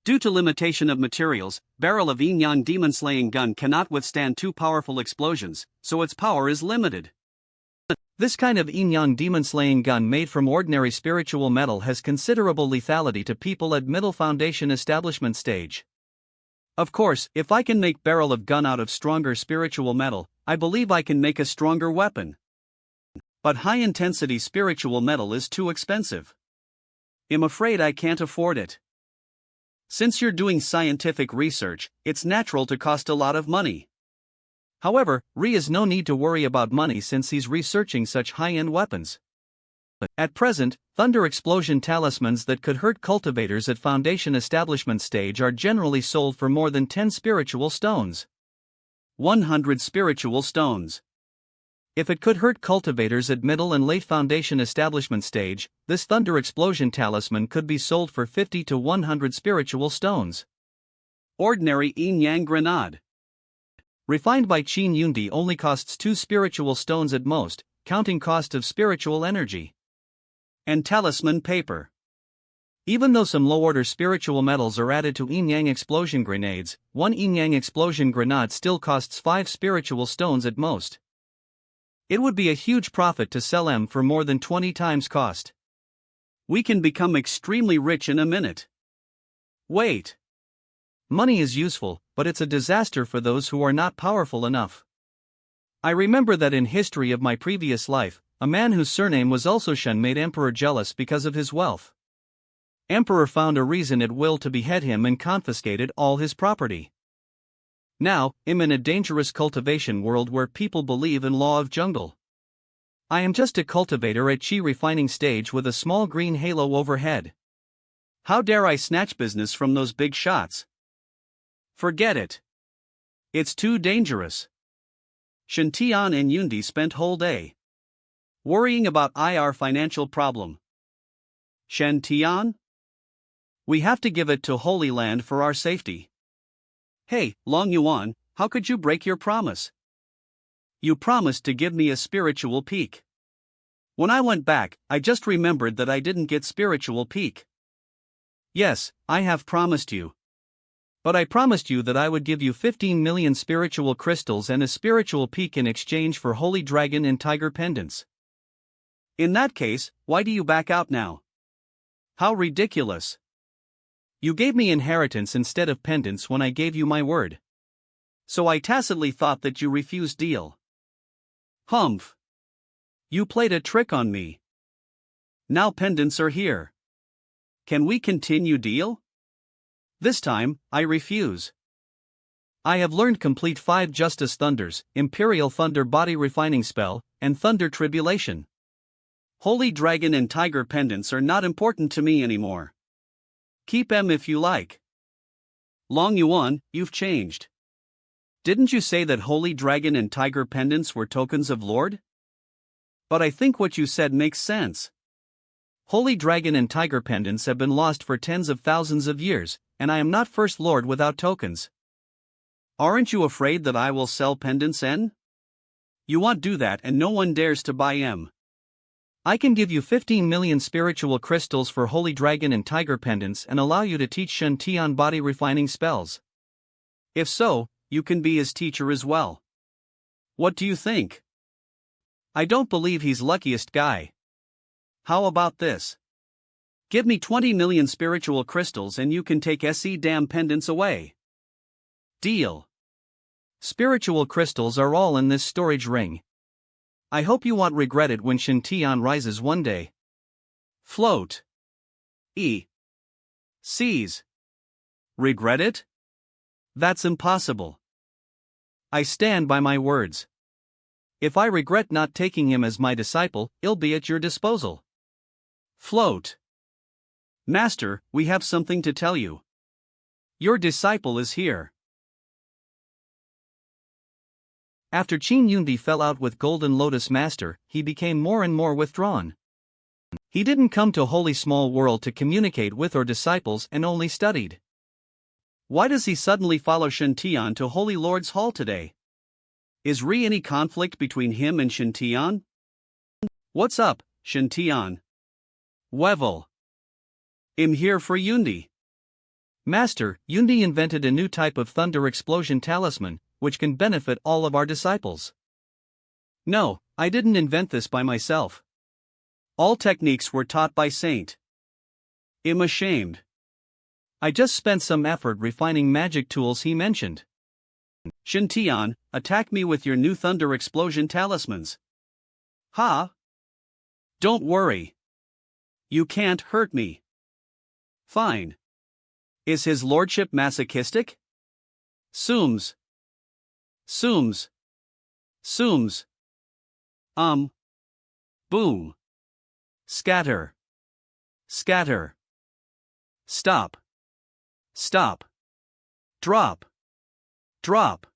Due to limitation of materials, barrel of yin-yang demon-slaying gun cannot withstand 2 powerful explosions, so its power is limited. This kind of yin-yang demon-slaying gun made from ordinary spiritual metal has considerable lethality to people at middle foundation establishment stage. Of course, if I can make barrel of gun out of stronger spiritual metal, I believe I can make a stronger weapon. But high-intensity spiritual metal is too expensive. I'm afraid I can't afford it. Since you're doing scientific research, it's natural to cost a lot of money. However, Ri has no need to worry about money since he's researching such high-end weapons. At present, thunder explosion talismans that could hurt cultivators at foundation establishment stage are generally sold for more than 10 spiritual stones. 100 spiritual stones. If it could hurt cultivators at middle and late foundation establishment stage, this thunder explosion talisman could be sold for 50 to 100 spiritual stones. Ordinary yin-yang grenade. Refined by Qin Yundi only costs 2 spiritual stones at most, counting cost of spiritual energy. And talisman paper. Even though some low-order spiritual metals are added to yin-yang explosion grenades, 1 yin-yang explosion grenade still costs 5 spiritual stones at most. It would be a huge profit to sell M for more than 20 times cost. We can become extremely rich in a minute. Wait. Money is useful, but it's a disaster for those who are not powerful enough. I remember that in history of my previous life, a man whose surname was also Shen made Emperor jealous because of his wealth. Emperor found a reason at will to behead him and confiscated all his property. Now, I'm in a dangerous cultivation world where people believe in law of jungle. I am just a cultivator at chi refining stage with a small green halo overhead. How dare I snatch business from those big shots? Forget it. It's too dangerous. Shen Tian and Yundi spent whole day worrying about IR financial problem. Shen Tian? We have to give it to Holy Land for our safety. Hey, Long Yuan, how could you break your promise? You promised to give me a spiritual peak. When I went back, I just remembered that I didn't get spiritual peak. Yes, I have promised you. But I promised you that I would give you 15 million spiritual crystals and a spiritual peak in exchange for holy dragon and tiger pendants. In that case, why do you back out now? How ridiculous. You gave me inheritance instead of pendants when I gave you my word. So I tacitly thought that you refused deal. Humph. You played a trick on me. Now pendants are here. Can we continue deal? This time, I refuse. I have learned complete 5 Justice Thunders, Imperial Thunder Body Refining Spell, and Thunder Tribulation. Holy Dragon and Tiger pendants are not important to me anymore. Keep 'em if you like. Long Yuan, you've changed. Didn't you say that Holy Dragon and Tiger pendants were tokens of Lord? But I think what you said makes sense. Holy Dragon and Tiger pendants have been lost for tens of thousands of years, and I am not First Lord without tokens. Aren't you afraid that I will sell pendants, N? You won't do that and no one dares to buy 'em. I can give you 15 million spiritual crystals for Holy Dragon and Tiger pendants and allow you to teach Shen Tian body refining spells. If so, you can be his teacher as well. What do you think? I don't believe he's luckiest guy. How about this? Give me 20 million spiritual crystals and you can take SE damn pendants away. Deal. Spiritual crystals are all in this storage ring. I hope you won't regret it when Shen Tian rises one day. Float. Seize. Regret it? That's impossible. I stand by my words. If I regret not taking him as my disciple, he'll be at your disposal. Float. Master, we have something to tell you. Your disciple is here. After Qin Yundi fell out with Golden Lotus Master, he became more and more withdrawn. He didn't come to Holy Small World to communicate with or disciples and only studied. Why does he suddenly follow Shen Tian to Holy Lord's Hall today? Is any conflict between him and Shen Tian? What's up, Shen Tian? Wevel. I'm here for Yundi. Master, Yundi invented a new type of thunder explosion talisman, which can benefit all of our disciples. No, I didn't invent this by myself. All techniques were taught by Saint. I'm ashamed. I just spent some effort refining magic tools he mentioned. Shen Tian, attack me with your new thunder explosion talismans. Ha! Don't worry. You can't hurt me. Fine. Is his lordship masochistic? Sooms. Boom. Scatter. Stop. Drop.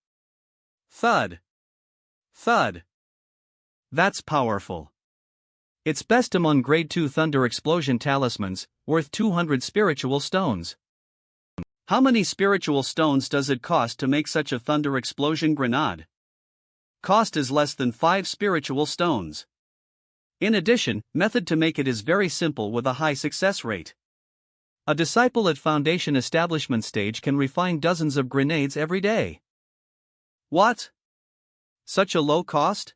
Thud. That's powerful. It's best among grade 2 thunder explosion talismans, worth 200 spiritual stones. How many spiritual stones does it cost to make such a thunder explosion grenade? Cost is less than 5 spiritual stones. In addition, method to make it is very simple with a high success rate. A disciple at foundation establishment stage can refine dozens of grenades every day. What? Such a low cost?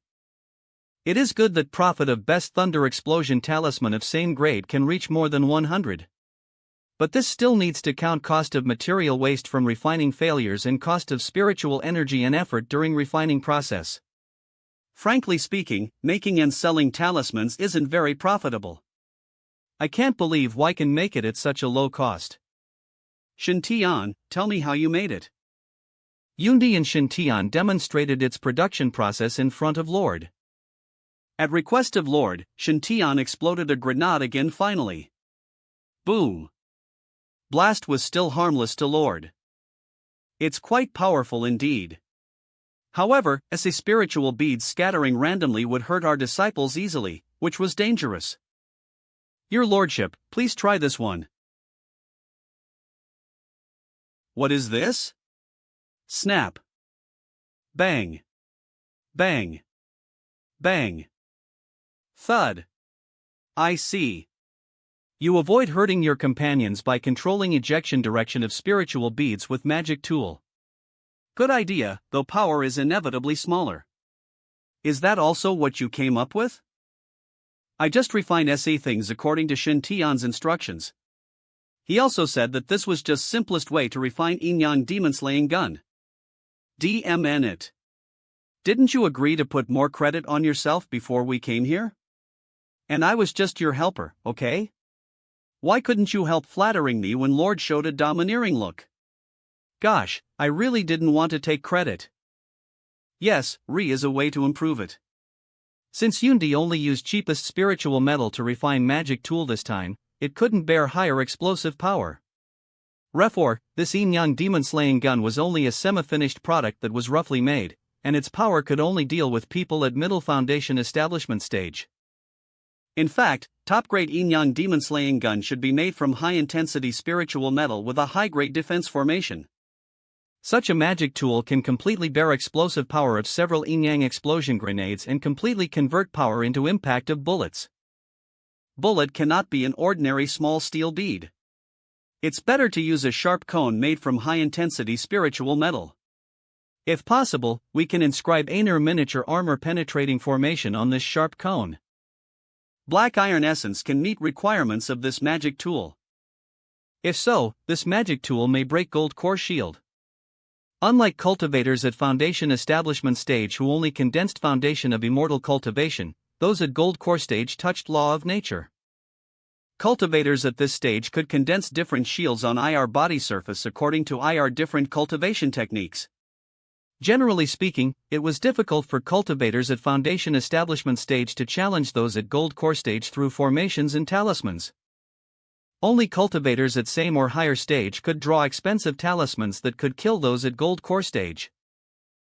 It is good that profit of best thunder explosion talisman of same grade can reach more than 100. But this still needs to count cost of material waste from refining failures and cost of spiritual energy and effort during refining process. Frankly speaking, making and selling talismans isn't very profitable. I can't believe why can make it at such a low cost. Shen Tian, tell me how you made it. Yundi and Shen Tian demonstrated its production process in front of Lord. At request of Lord, Shen Tian exploded a grenade again finally. Boom. Blast was still harmless to Lord. It's quite powerful indeed. However, as a spiritual beads scattering randomly would hurt our disciples easily, which was dangerous. Your lordship, please try this one. What is this? Snap. Bang. Bang. Bang. Thud. I see. You avoid hurting your companions by controlling ejection direction of spiritual beads with magic tool. Good idea, though power is inevitably smaller. Is that also what you came up with? I just refined SE things according to Shen Tian's instructions. He also said that this was just simplest way to refine Inyang demon slaying gun. DMN it. Didn't you agree to put more credit on yourself before we came here? And I was just your helper, okay? Why couldn't you help flattering me when Lord showed a domineering look? Gosh, I really didn't want to take credit. Yes, is a way to improve it. Since Yundi only used cheapest spiritual metal to refine magic tool this time, it couldn't bear higher explosive power. Therefore, this yin-yang demon-slaying gun was only a semi-finished product that was roughly made, and its power could only deal with people at middle foundation establishment stage. In fact, top-grade yin-yang demon-slaying gun should be made from high-intensity spiritual metal with a high-grade defense formation. Such a magic tool can completely bear explosive power of several yin-yang explosion grenades and completely convert power into impact of bullets. Bullet cannot be an ordinary small steel bead. It's better to use a sharp cone made from high-intensity spiritual metal. If possible, we can inscribe Enro miniature armor-penetrating formation on this sharp cone. Black iron essence can meet requirements of this magic tool. If so, this magic tool may break gold core shield. Unlike cultivators at foundation establishment stage who only condensed foundation of immortal cultivation, those at gold core stage touched law of nature. Cultivators at this stage could condense different shields on IR body surface according to IR different cultivation techniques. Generally speaking, it was difficult for cultivators at foundation establishment stage to challenge those at gold core stage through formations and talismans. Only cultivators at same or higher stage could draw expensive talismans that could kill those at gold core stage.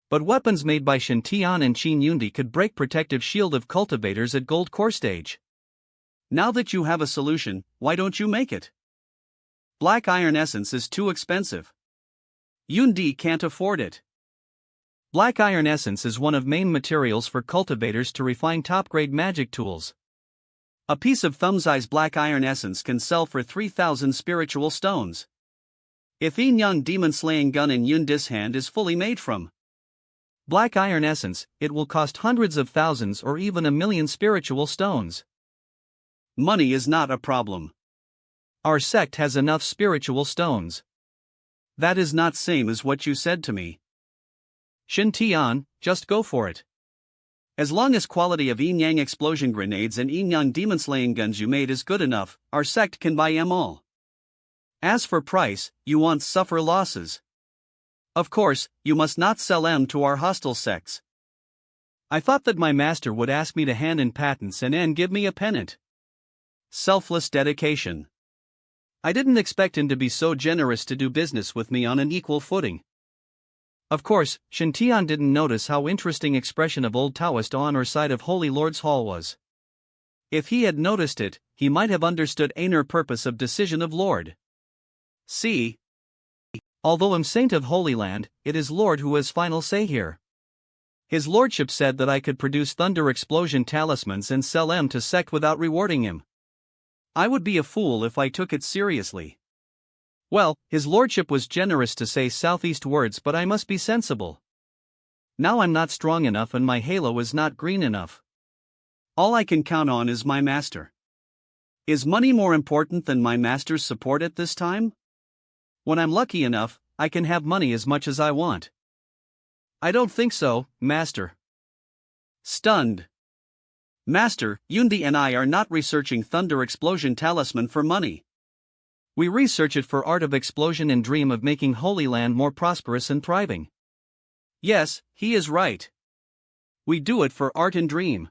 But weapons made by Shintian and Qin Yundi could break protective shield of cultivators at gold core stage. Now that you have a solution, why don't you make it? Black iron essence is too expensive. Yundi can't afford it. Black iron essence is one of main materials for cultivators to refine top-grade magic tools. A piece of thumb-size black iron essence can sell for 3,000 spiritual stones. If yin-yang demon-slaying gun in Yundi's hand is fully made from black iron essence, it will cost hundreds of thousands or even 1,000,000 spiritual stones. Money is not a problem. Our sect has enough spiritual stones. That is not same as what you said to me. Shintian, just go for it. As long as quality of yin-yang explosion grenades and yin-yang demon-slaying guns you made is good enough, our sect can buy them all. As for price, you won't suffer losses. Of course, you must not sell them to our hostile sects. I thought that my master would ask me to hand in patents and then give me a pennant. Selfless dedication. I didn't expect him to be so generous to do business with me on an equal footing. Of course, Shintian didn't notice how interesting expression of old Taoist on or side of Holy Lord's Hall was. If he had noticed it, he might have understood inner purpose of decision of Lord. See, although I'm saint of Holy Land, it is Lord who has final say here. His lordship said that I could produce thunder explosion talismans and sell them to sect without rewarding him. I would be a fool if I took it seriously. Well, his lordship was generous to say southeast words, but I must be sensible. Now I'm not strong enough and my halo is not green enough. All I can count on is my master. Is money more important than my master's support at this time? When I'm lucky enough, I can have money as much as I want. I don't think so, master. Stunned. Master, Yundi and I are not researching thunder explosion talisman for money. We research it for art of explosion and dream of making Holy Land more prosperous and thriving. Yes, he is right. We do it for art and dream.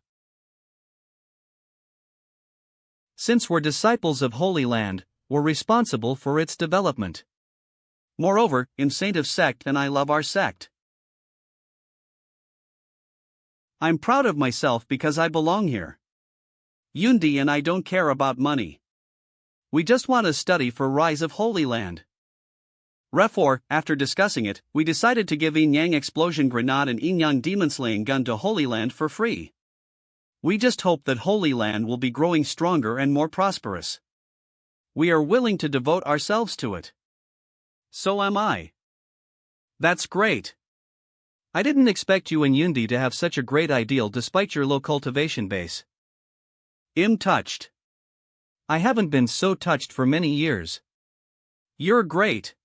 Since we're disciples of Holy Land, we're responsible for its development. Moreover, I'm saint of sect and I love our sect. I'm proud of myself because I belong here. Yundi and I don't care about money. We just want to study for rise of Holy Land. Therefore, after discussing it, we decided to give yin-yang explosion grenade and yin-yang demon-slaying gun to Holy Land for free. We just hope that Holy Land will be growing stronger and more prosperous. We are willing to devote ourselves to it. So am I. That's great. I didn't expect you and Yundi to have such a great ideal despite your low cultivation base. I'm touched. I haven't been so touched for many years. You're great.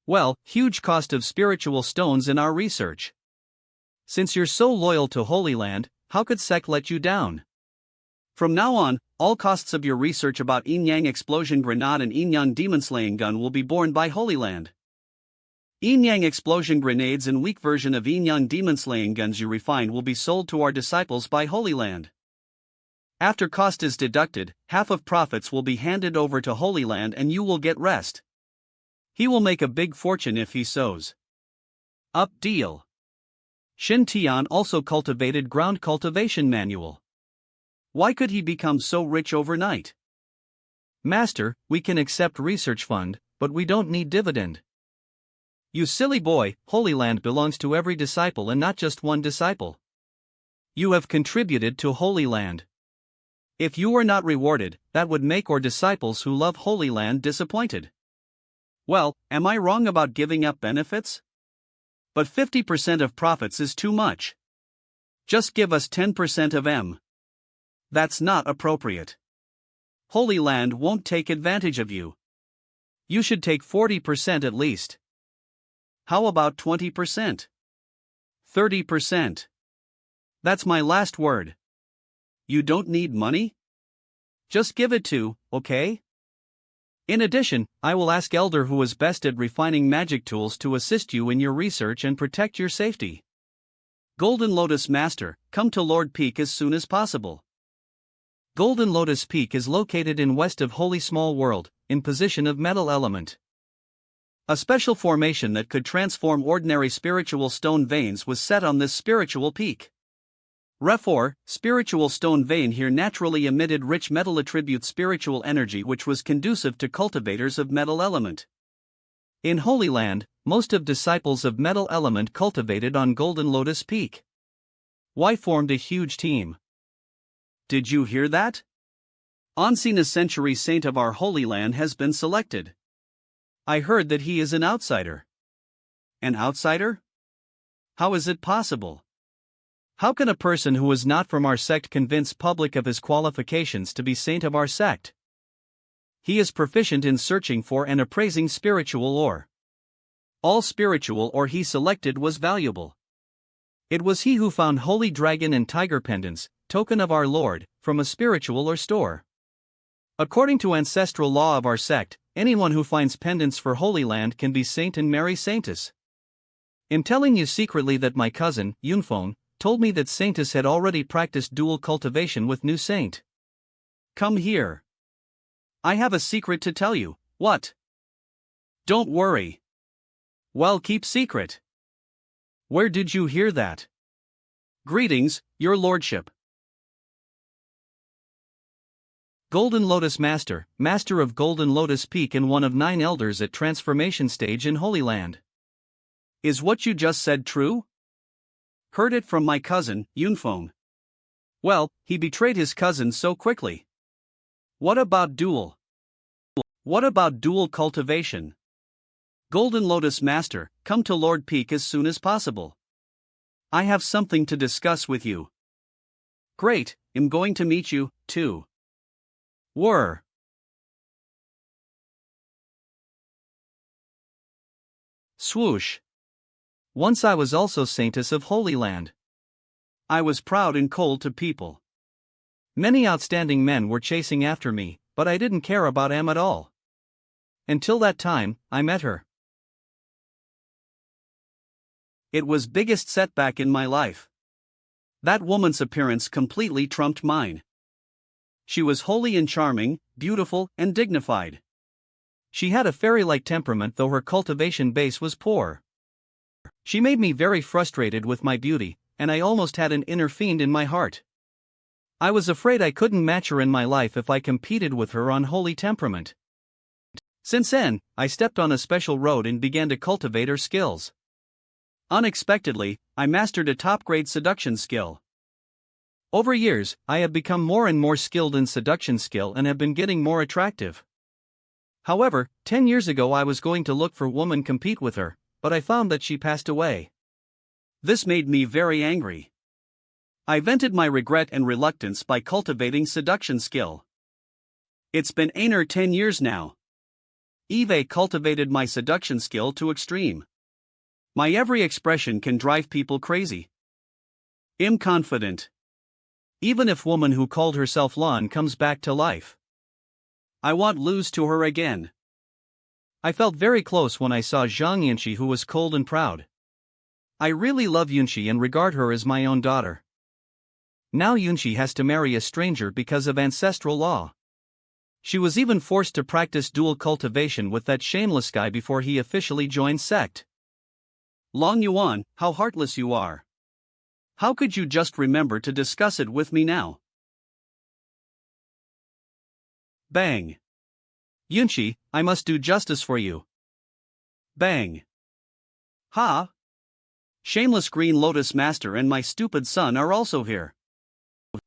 Well, huge cost of spiritual stones in our research. Since you're so loyal to Holy Land, how could sect let you down? From now on, all costs of your research about Yin Yang Explosion Grenade and Yin Yang Demon Slaying Gun will be borne by Holy Land. Yin Yang Explosion Grenades and weak version of Yin Yang Demon Slaying Guns you refined will be sold to our disciples by Holy Land. After cost is deducted, half of profits will be handed over to Holy Land and you will get rest. He will make a big fortune if he sows up deal. Shin Tian also cultivated ground cultivation manual. Why could he become so rich overnight? Master, we can accept research fund, but we don't need dividend. You silly boy, Holy Land belongs to every disciple and not just one disciple. You have contributed to Holy Land. If you were not rewarded, that would make our disciples who love Holy Land disappointed. Well, am I wrong about giving up benefits? But 50% of profits is too much. Just give us 10% of M. That's not appropriate. Holy Land won't take advantage of you. You should take 40% at least. How about 20%? 30%. That's my last word. You don't need money? Just give it to, okay? In addition, I will ask Elder who is best at refining magic tools to assist you in your research and protect your safety. Golden Lotus Master, come to Lord Peak as soon as possible. Golden Lotus Peak is located in west of Holy Small World, in position of metal element. A special formation that could transform ordinary spiritual stone veins was set on this spiritual peak. Refor, spiritual stone vein here naturally emitted rich metal attribute spiritual energy which was conducive to cultivators of metal element. In Holy Land, most of disciples of metal element cultivated on Golden Lotus Peak. Y formed a huge team. Did you hear that? Unseen a century saint of our Holy Land has been selected. I heard that he is an outsider. An outsider? How is it possible? How can a person who is not from our sect convince public of his qualifications to be saint of our sect? He is proficient in searching for and appraising spiritual ore. All spiritual ore he selected was valuable. It was he who found holy dragon and tiger pendants, token of our Lord, from a spiritual ore store. According to ancestral law of our sect, anyone who finds pendants for Holy Land can be saint and marry saintess. I'm telling you secretly that my cousin, Yunfeng, told me that Saintess had already practiced dual cultivation with new saint. Come here. I have a secret to tell you. What? Don't worry. Well, keep secret. Where did you hear that? Greetings, your lordship. Golden Lotus Master, Master of Golden Lotus Peak and one of 9 elders at transformation stage in Holy Land. Is what you just said true? Heard it from my cousin, Yunfeng. Well, he betrayed his cousin so quickly. What about dual? What about dual cultivation? Golden Lotus Master, come to Lord Peak as soon as possible. I have something to discuss with you. Great, I'm going to meet you, too. Were. Swoosh. Once I was also saintess of Holy Land. I was proud and cold to people. Many outstanding men were chasing after me, but I didn't care about em at all. Until that time, I met her. It was biggest setback in my life. That woman's appearance completely trumped mine. She was holy and charming, beautiful and dignified. She had a fairy-like temperament though her cultivation base was poor. She made me very frustrated with my beauty, and I almost had an inner fiend in my heart. I was afraid I couldn't match her in my life if I competed with her on holy temperament. Since then, I stepped on a special road and began to cultivate her skills. Unexpectedly, I mastered a top-grade seduction skill. Over years, I have become more and more skilled in seduction skill and have been getting more attractive. However, 10 years ago I was going to look for woman compete with her, but I found that she passed away. This made me very angry. I vented my regret and reluctance by cultivating seduction skill. It's been 10 years now. Eve cultivated my seduction skill to extreme. My every expression can drive people crazy. I'm confident. Even if woman who called herself Lan comes back to life, I won't lose to her again. I felt very close when I saw Zhang Yunxi, who was cold and proud. I really love Yunxi and regard her as my own daughter. Now Yunxi has to marry a stranger because of ancestral law. She was even forced to practice dual cultivation with that shameless guy before he officially joined sect. Long Yuan, how heartless you are. How could you just remember to discuss it with me now? Bang. Yunxi, I must do justice for you. Bang. Ha! Shameless Green Lotus Master and my stupid son are also here.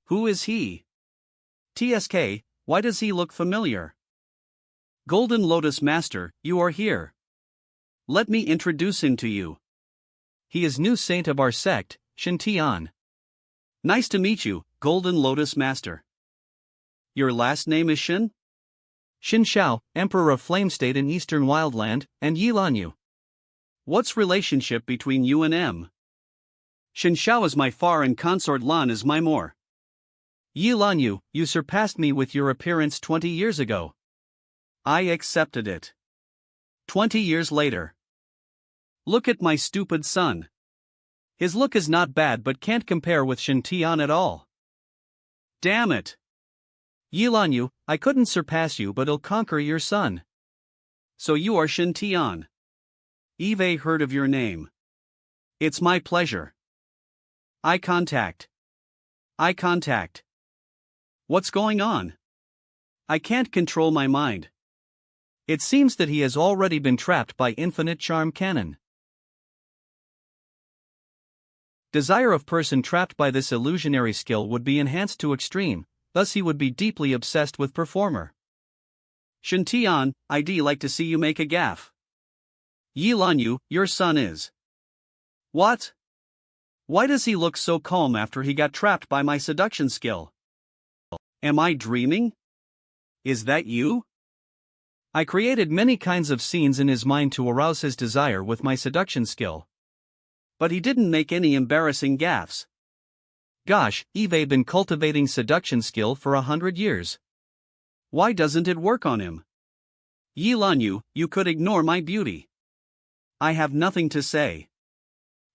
Who is he? TSK, why does he look familiar? Golden Lotus Master, you are here. Let me introduce him to you. He is new saint of our sect, Shintian. Nice to meet you, Golden Lotus Master. Your last name is Shin? Xin Xiao, Emperor of Flame State in Eastern Wildland, and Yilanyu. What's relationship between you and M? Shin Xiao is my far and consort Lan is my more. Yilanyu, you surpassed me with your appearance 20 years ago. I accepted it. 20 years later. Look at my stupid son. His look is not bad but can't compare with Shintian at all. Damn it. Yilanyu, I couldn't surpass you but I'll conquer your son. So you are Shintian. Eve heard of your name. It's my pleasure. Eye contact. Eye contact. What's going on? I can't control my mind. It seems that he has already been trapped by infinite charm canon. Desire of person trapped by this illusionary skill would be enhanced to extreme, thus he would be deeply obsessed with performer. Shintian, I'd like to see you make a gaffe. Yilanyu, your son is. What? Why does he look so calm after he got trapped by my seduction skill? Am I dreaming? Is that you? I created many kinds of scenes in his mind to arouse his desire with my seduction skill. But he didn't make any embarrassing gaffes. Gosh, Eve been cultivating seduction skill for 100 years. Why doesn't it work on him? Yilanyu, you could ignore my beauty. I have nothing to say.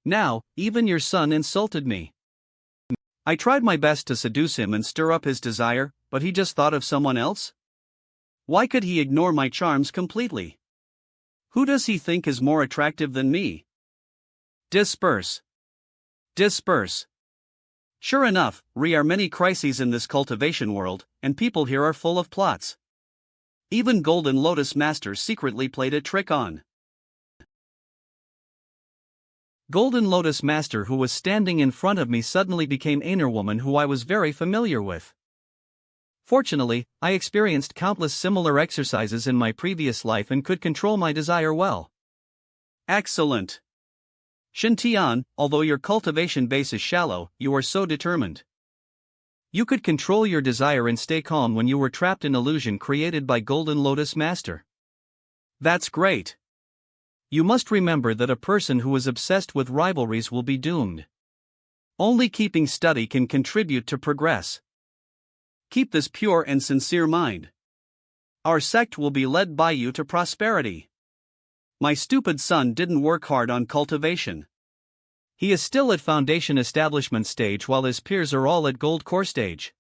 Now, even your son insulted me. I tried my best to seduce him and stir up his desire, but he just thought of someone else? Why could he ignore my charms completely? Who does he think is more attractive than me? Disperse. Disperse. Sure enough, there are many crises in this cultivation world, and people here are full of plots. Even Golden Lotus Master secretly played a trick on. Golden Lotus Master, who was standing in front of me, suddenly became Aner woman who I was very familiar with. Fortunately, I experienced countless similar exercises in my previous life and could control my desire well. Excellent. Shintian, although your cultivation base is shallow, you are so determined. You could control your desire and stay calm when you were trapped in illusion created by Golden Lotus Master. That's great. You must remember that a person who is obsessed with rivalries will be doomed. Only keeping study can contribute to progress. Keep this pure and sincere mind. Our sect will be led by you to prosperity. My stupid son didn't work hard on cultivation. He is still at foundation establishment stage while his peers are all at gold core stage.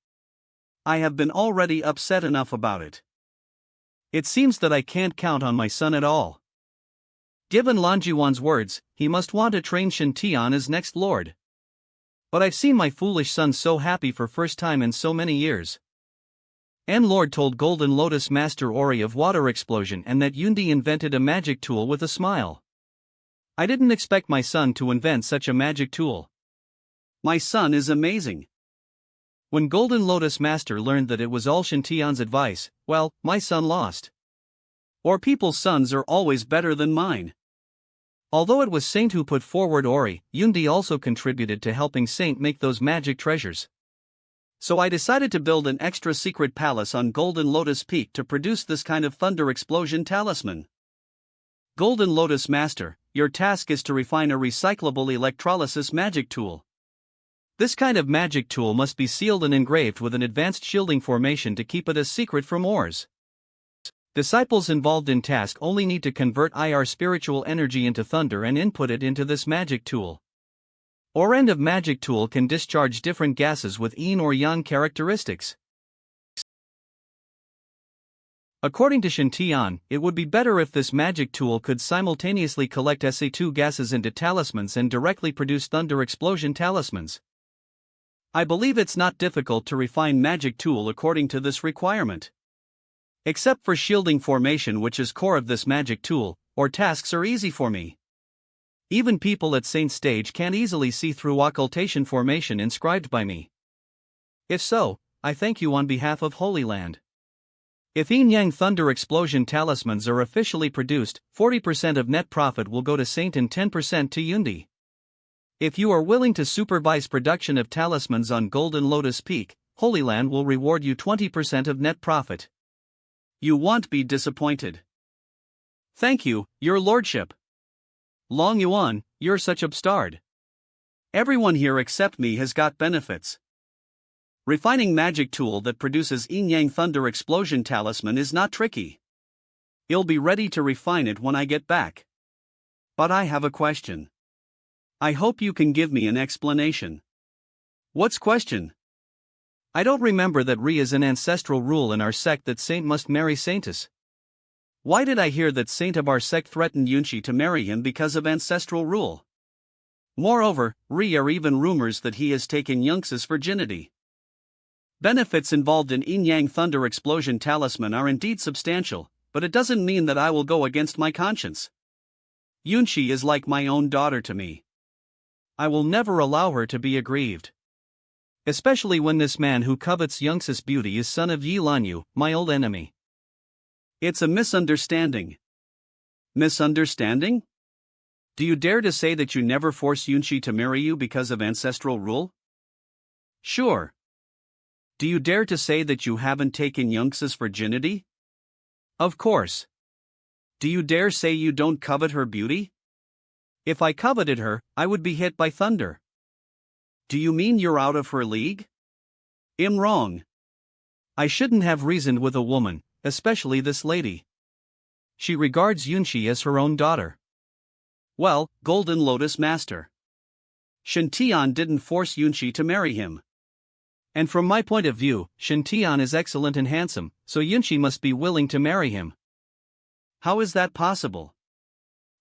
I have been already upset enough about it. It seems that I can't count on my son at all. Given Lanjuan's words, he must want to train Shintian as next lord. But I've seen my foolish son so happy for first time in so many years. Lord told Golden Lotus Master Ori of water explosion and that Yundi invented a magic tool with a smile. I didn't expect my son to invent such a magic tool. My son is amazing. When Golden Lotus Master learned that it was all Shintian's advice, well, my son lost. Or people's sons are always better than mine. Although it was Saint who put forward Ori, Yundi also contributed to helping Saint make those magic treasures. So I decided to build an extra secret palace on Golden Lotus Peak to produce this kind of thunder explosion talisman. Golden Lotus Master, your task is to refine a recyclable electrolysis magic tool. This kind of magic tool must be sealed and engraved with an advanced shielding formation to keep it a secret from Ors. Disciples involved in task only need to convert IR spiritual energy into thunder and input it into this magic tool. Or end of magic tool can discharge different gases with yin or yang characteristics. According to Shintian, it would be better if this magic tool could simultaneously collect SA2 gases into talismans and directly produce thunder explosion talismans. I believe it's not difficult to refine magic tool according to this requirement. Except for shielding formation, which is core of this magic tool, or tasks are easy for me. Even people at Saint stage can't easily see through occultation formation inscribed by me. If so, I thank you on behalf of Holy Land. If Yin Yang Thunder Explosion talismans are officially produced, 40% of net profit will go to Saint and 10% to Yundi. If you are willing to supervise production of talismans on Golden Lotus Peak, Holy Land will reward you 20% of net profit. You won't be disappointed. Thank you, Your Lordship. Long Yuan, you're such a bastard. Everyone here except me has got benefits. Refining magic tool that produces Yin Yang Thunder Explosion talisman is not tricky. I'll be ready to refine it when I get back. But I have a question. I hope you can give me an explanation. What's question? I don't remember that Re is an ancestral rule in our sect that Saint must marry Saintess. Why did I hear that Saint of our sect threatened Yunshi to marry him because of ancestral rule? Moreover, Re are even rumors that he has taken Yunx's virginity. Benefits involved in Yin Yang Thunder Explosion talisman are indeed substantial, but it doesn't mean that I will go against my conscience. Yunshi is like my own daughter to me. I will never allow her to be aggrieved. Especially when this man who covets Yunx's beauty is son of Yi Lanyu, my old enemy. It's a misunderstanding. Misunderstanding? Do you dare to say that you never force Yunshi to marry you because of ancestral rule? Sure. Do you dare to say that you haven't taken Yunx's virginity? Of course. Do you dare say you don't covet her beauty? If I coveted her, I would be hit by thunder. Do you mean you're out of her league? I'm wrong. I shouldn't have reasoned with a woman, especially this lady. She regards Yunshi as her own daughter. Well, Golden Lotus Master. Shintian didn't force Yunshi to marry him. And from my point of view, Shintian is excellent and handsome, so Yunshi must be willing to marry him. How is that possible?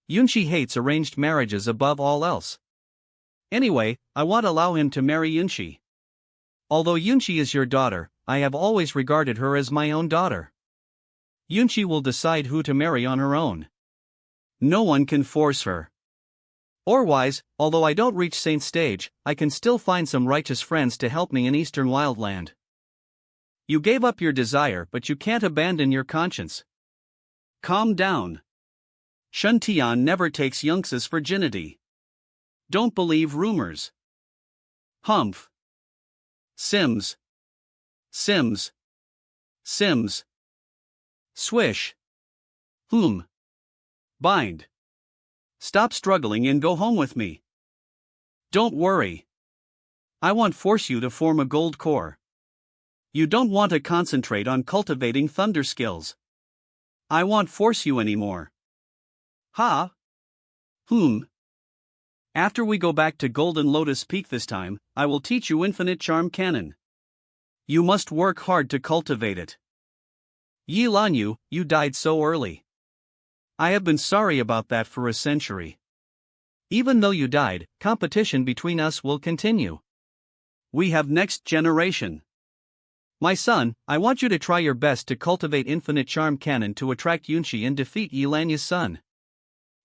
Yunshi hates arranged marriages above all else. Anyway, I won't allow him to marry Yunshi. Although Yunshi is your daughter, I have always regarded her as my own daughter. Yunshi will decide who to marry on her own. No one can force her. Or-wise, although I don't reach Saint stage, I can still find some righteous friends to help me in Eastern Wildland. You gave up your desire, but you can't abandon your conscience. Calm down. Shintian never takes Yunx's virginity. Don't believe rumors. Humph. Sims. Sims. Sims. Swish. Bind. Stop struggling and go home with me. Don't worry. I won't force you to form a gold core. You don't want to concentrate on cultivating thunder skills. I won't force you anymore. Ha? After we go back to Golden Lotus Peak this time, I will teach you Infinite Charm Cannon. You must work hard to cultivate it. Yi Lanyu, you died so early. I have been sorry about that for a century. Even though you died, competition between us will continue. We have next generation. My son, I want you to try your best to cultivate Infinite Charm Cannon to attract Yunshi and defeat Yi Lanyu's son.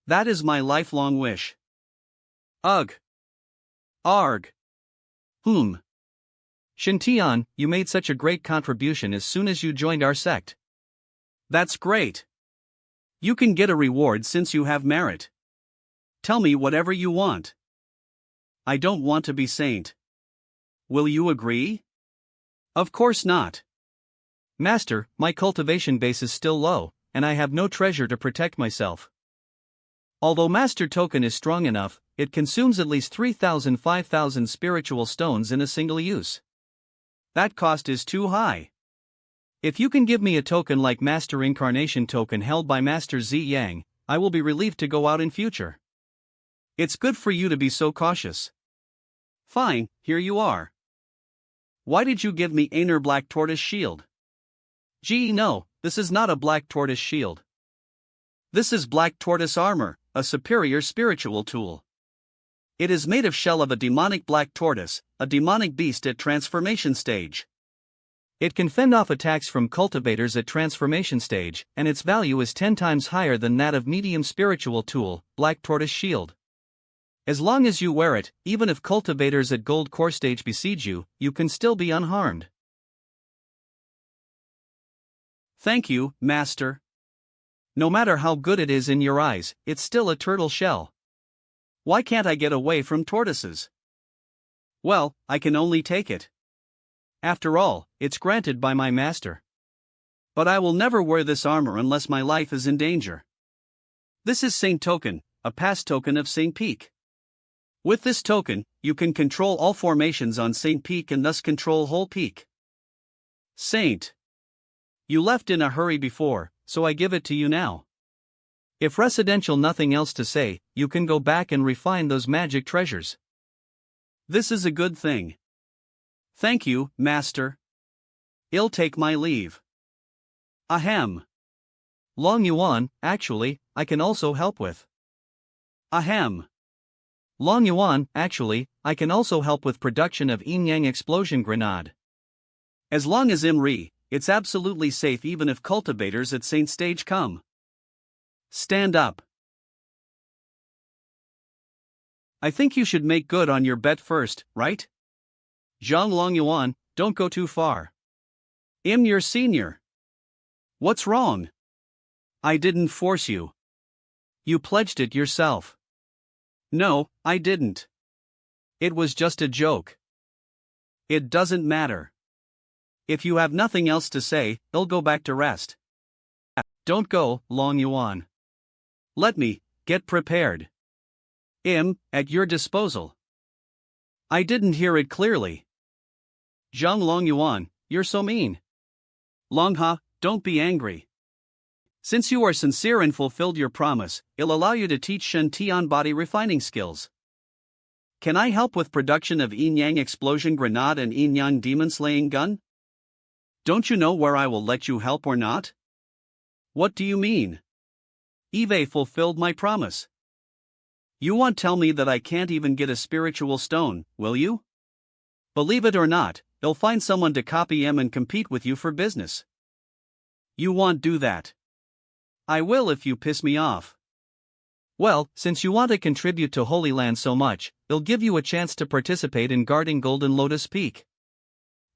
That is my lifelong wish. Ugh. Arg. Shintian, you made such a great contribution as soon as you joined our sect. That's great. You can get a reward since you have merit. Tell me whatever you want. I don't want to be saint. Will you agree? Of course not. Master, my cultivation base is still low, and I have no treasure to protect myself. Although Master Token is strong enough, it consumes at least 3,000-5,000 spiritual stones in a single use. That cost is too high. If you can give me a token like Master Incarnation token held by Master Z Yang, I will be relieved to go out in future. It's good for you to be so cautious. Fine, here you are. Why did you give me Aner Black Tortoise Shield? Gee, no, this is not a Black Tortoise Shield. This is Black Tortoise Armor, a superior spiritual tool. It is made of shell of a demonic black tortoise, a demonic beast at transformation stage. It can fend off attacks from cultivators at transformation stage, and its value is 10 times higher than that of medium spiritual tool, Black Tortoise Shield. As long as you wear it, even if cultivators at gold core stage besiege you, you can still be unharmed. Thank you, Master. No matter how good it is in your eyes, it's still a turtle shell. Why can't I get away from tortoises? Well, I can only take it. After all, it's granted by my master. But I will never wear this armor unless my life is in danger. This is Saint Token, a past token of Saint Peak. With this token, you can control all formations on Saint Peak and thus control whole peak. Saint. You left in a hurry before, so I give it to you now. If residential nothing else to say, you can go back and refine those magic treasures. This is a good thing. Thank you, Master. I'll take my leave. Ahem. Long Yuan, actually, I can also help with. Ahem. Long Yuan, actually, I can also help with production of Yin Yang Explosion Grenade. As long as Imri, it's absolutely safe even if cultivators at Saint Stage come. Stand up. I think you should make good on your bet first, right? Zhang Long Yuan, don't go too far. I'm your senior. What's wrong? I didn't force you. You pledged it yourself. No, I didn't. It was just a joke. It doesn't matter. If you have nothing else to say, I'll go back to rest. Don't go, Long Yuan. Let me get prepared. At your disposal. I didn't hear it clearly. Zhang Long Yuan, you're so mean. Longha, don't be angry. Since you are sincere and fulfilled your promise, I'll allow you to teach Shen Tian body refining skills. Can I help with production of Yin Yang Explosion Grenade and Yin Yang Demon Slaying Gun? Don't you know where I will let you help or not? What do you mean? Eve fulfilled my promise. You won't tell me that I can't even get a spiritual stone, will you? Believe it or not, they'll find someone to copy him and compete with you for business. You won't do that. I will if you piss me off. Well, since you want to contribute to Holy Land so much, it'll give you a chance to participate in guarding Golden Lotus Peak.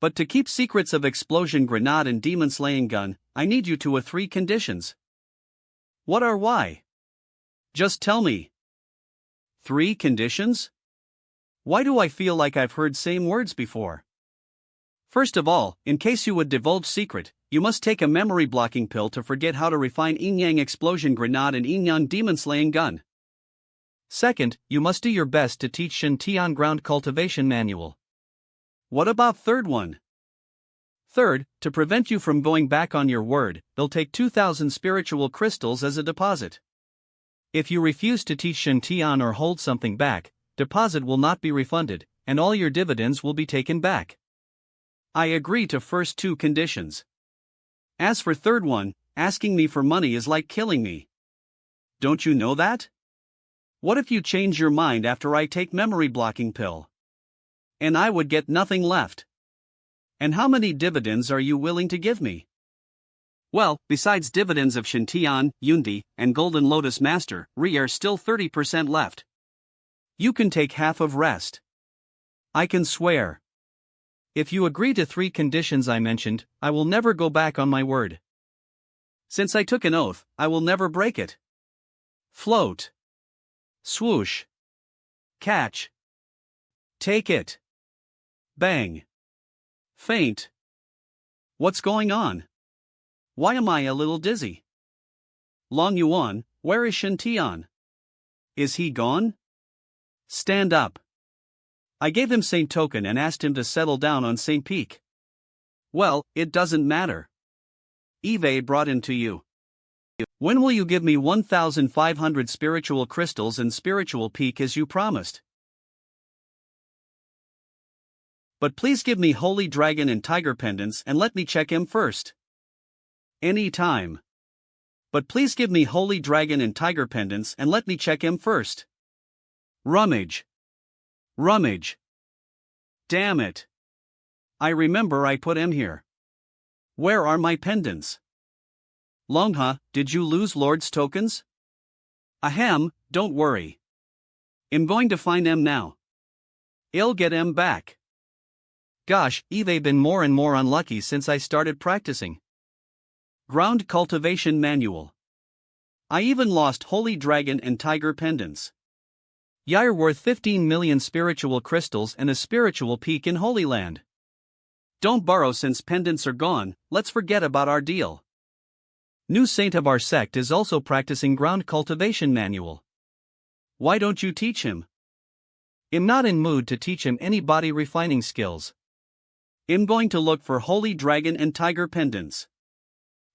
But to keep secrets of Explosion Grenade and Demon Slaying Gun, I need you to 3 conditions. What are why? Just tell me. 3 conditions? Why do I feel like I've heard same words before? First of all, in case you would divulge secret, you must take a memory blocking pill to forget how to refine Yin Yang Explosion Grenade and Yin Yang Demon Slaying Gun. Second, you must do your best to teach Shen Tian Ground Cultivation Manual. What about third one? Third, to prevent you from going back on your word, they'll take 2,000 spiritual crystals as a deposit. If you refuse to teach Shen Tian or hold something back, deposit will not be refunded, and all your dividends will be taken back. I agree to first 2 conditions. As for third one, asking me for money is like killing me. Don't you know that? What if you change your mind after I take memory blocking pill? And I would get nothing left. And how many dividends are you willing to give me? Well, besides dividends of Shintian, Yundi, and Golden Lotus Master, are still 30% left. You can take half of rest. I can swear. If you agree to 3 conditions I mentioned, I will never go back on my word. Since I took an oath, I will never break it. Float. Swoosh. Catch. Take it. Bang. Faint. What's going on? Why am I a little dizzy? Long Yuan, where is Shen Tian? Is he gone? Stand up. I gave him Saint Token and asked him to settle down on Saint Peak. Well, it doesn't matter. Eve brought him to you. When will you give me 1,500 spiritual crystals and spiritual peak as you promised? But please give me Holy Dragon and Tiger pendants and let me check him first. Any time. But please give me Holy Dragon and Tiger pendants and let me check him first. Rummage. Rummage. Damn it. I remember I put him here. Where are my pendants? Longha, did you lose Lord's tokens? Ahem, don't worry. I'm going to find em now. I'll get em back. Gosh, Eve been more and more unlucky since I started practicing. Ground Cultivation Manual. I even lost Holy Dragon and Tiger pendants. You're worth 15 million spiritual crystals and a spiritual peak in Holy Land. Don't borrow since pendants are gone, let's forget about our deal. New saint of our sect is also practicing Ground Cultivation Manual. Why don't you teach him? I'm not in mood to teach him any body refining skills. I'm going to look for Holy Dragon and Tiger pendants.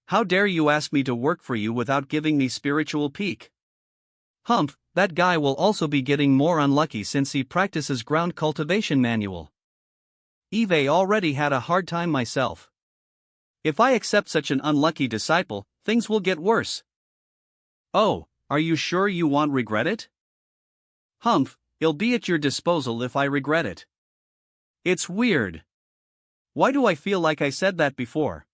How dare you ask me to work for you without giving me spiritual peak? Humph, that guy will also be getting more unlucky since he practices Ground Cultivation Manual. Eve already had a hard time myself. If I accept such an unlucky disciple, things will get worse. Oh, are you sure you won't regret it? Humph, it'll be at your disposal if I regret it. It's weird. Why do I feel like I said that before?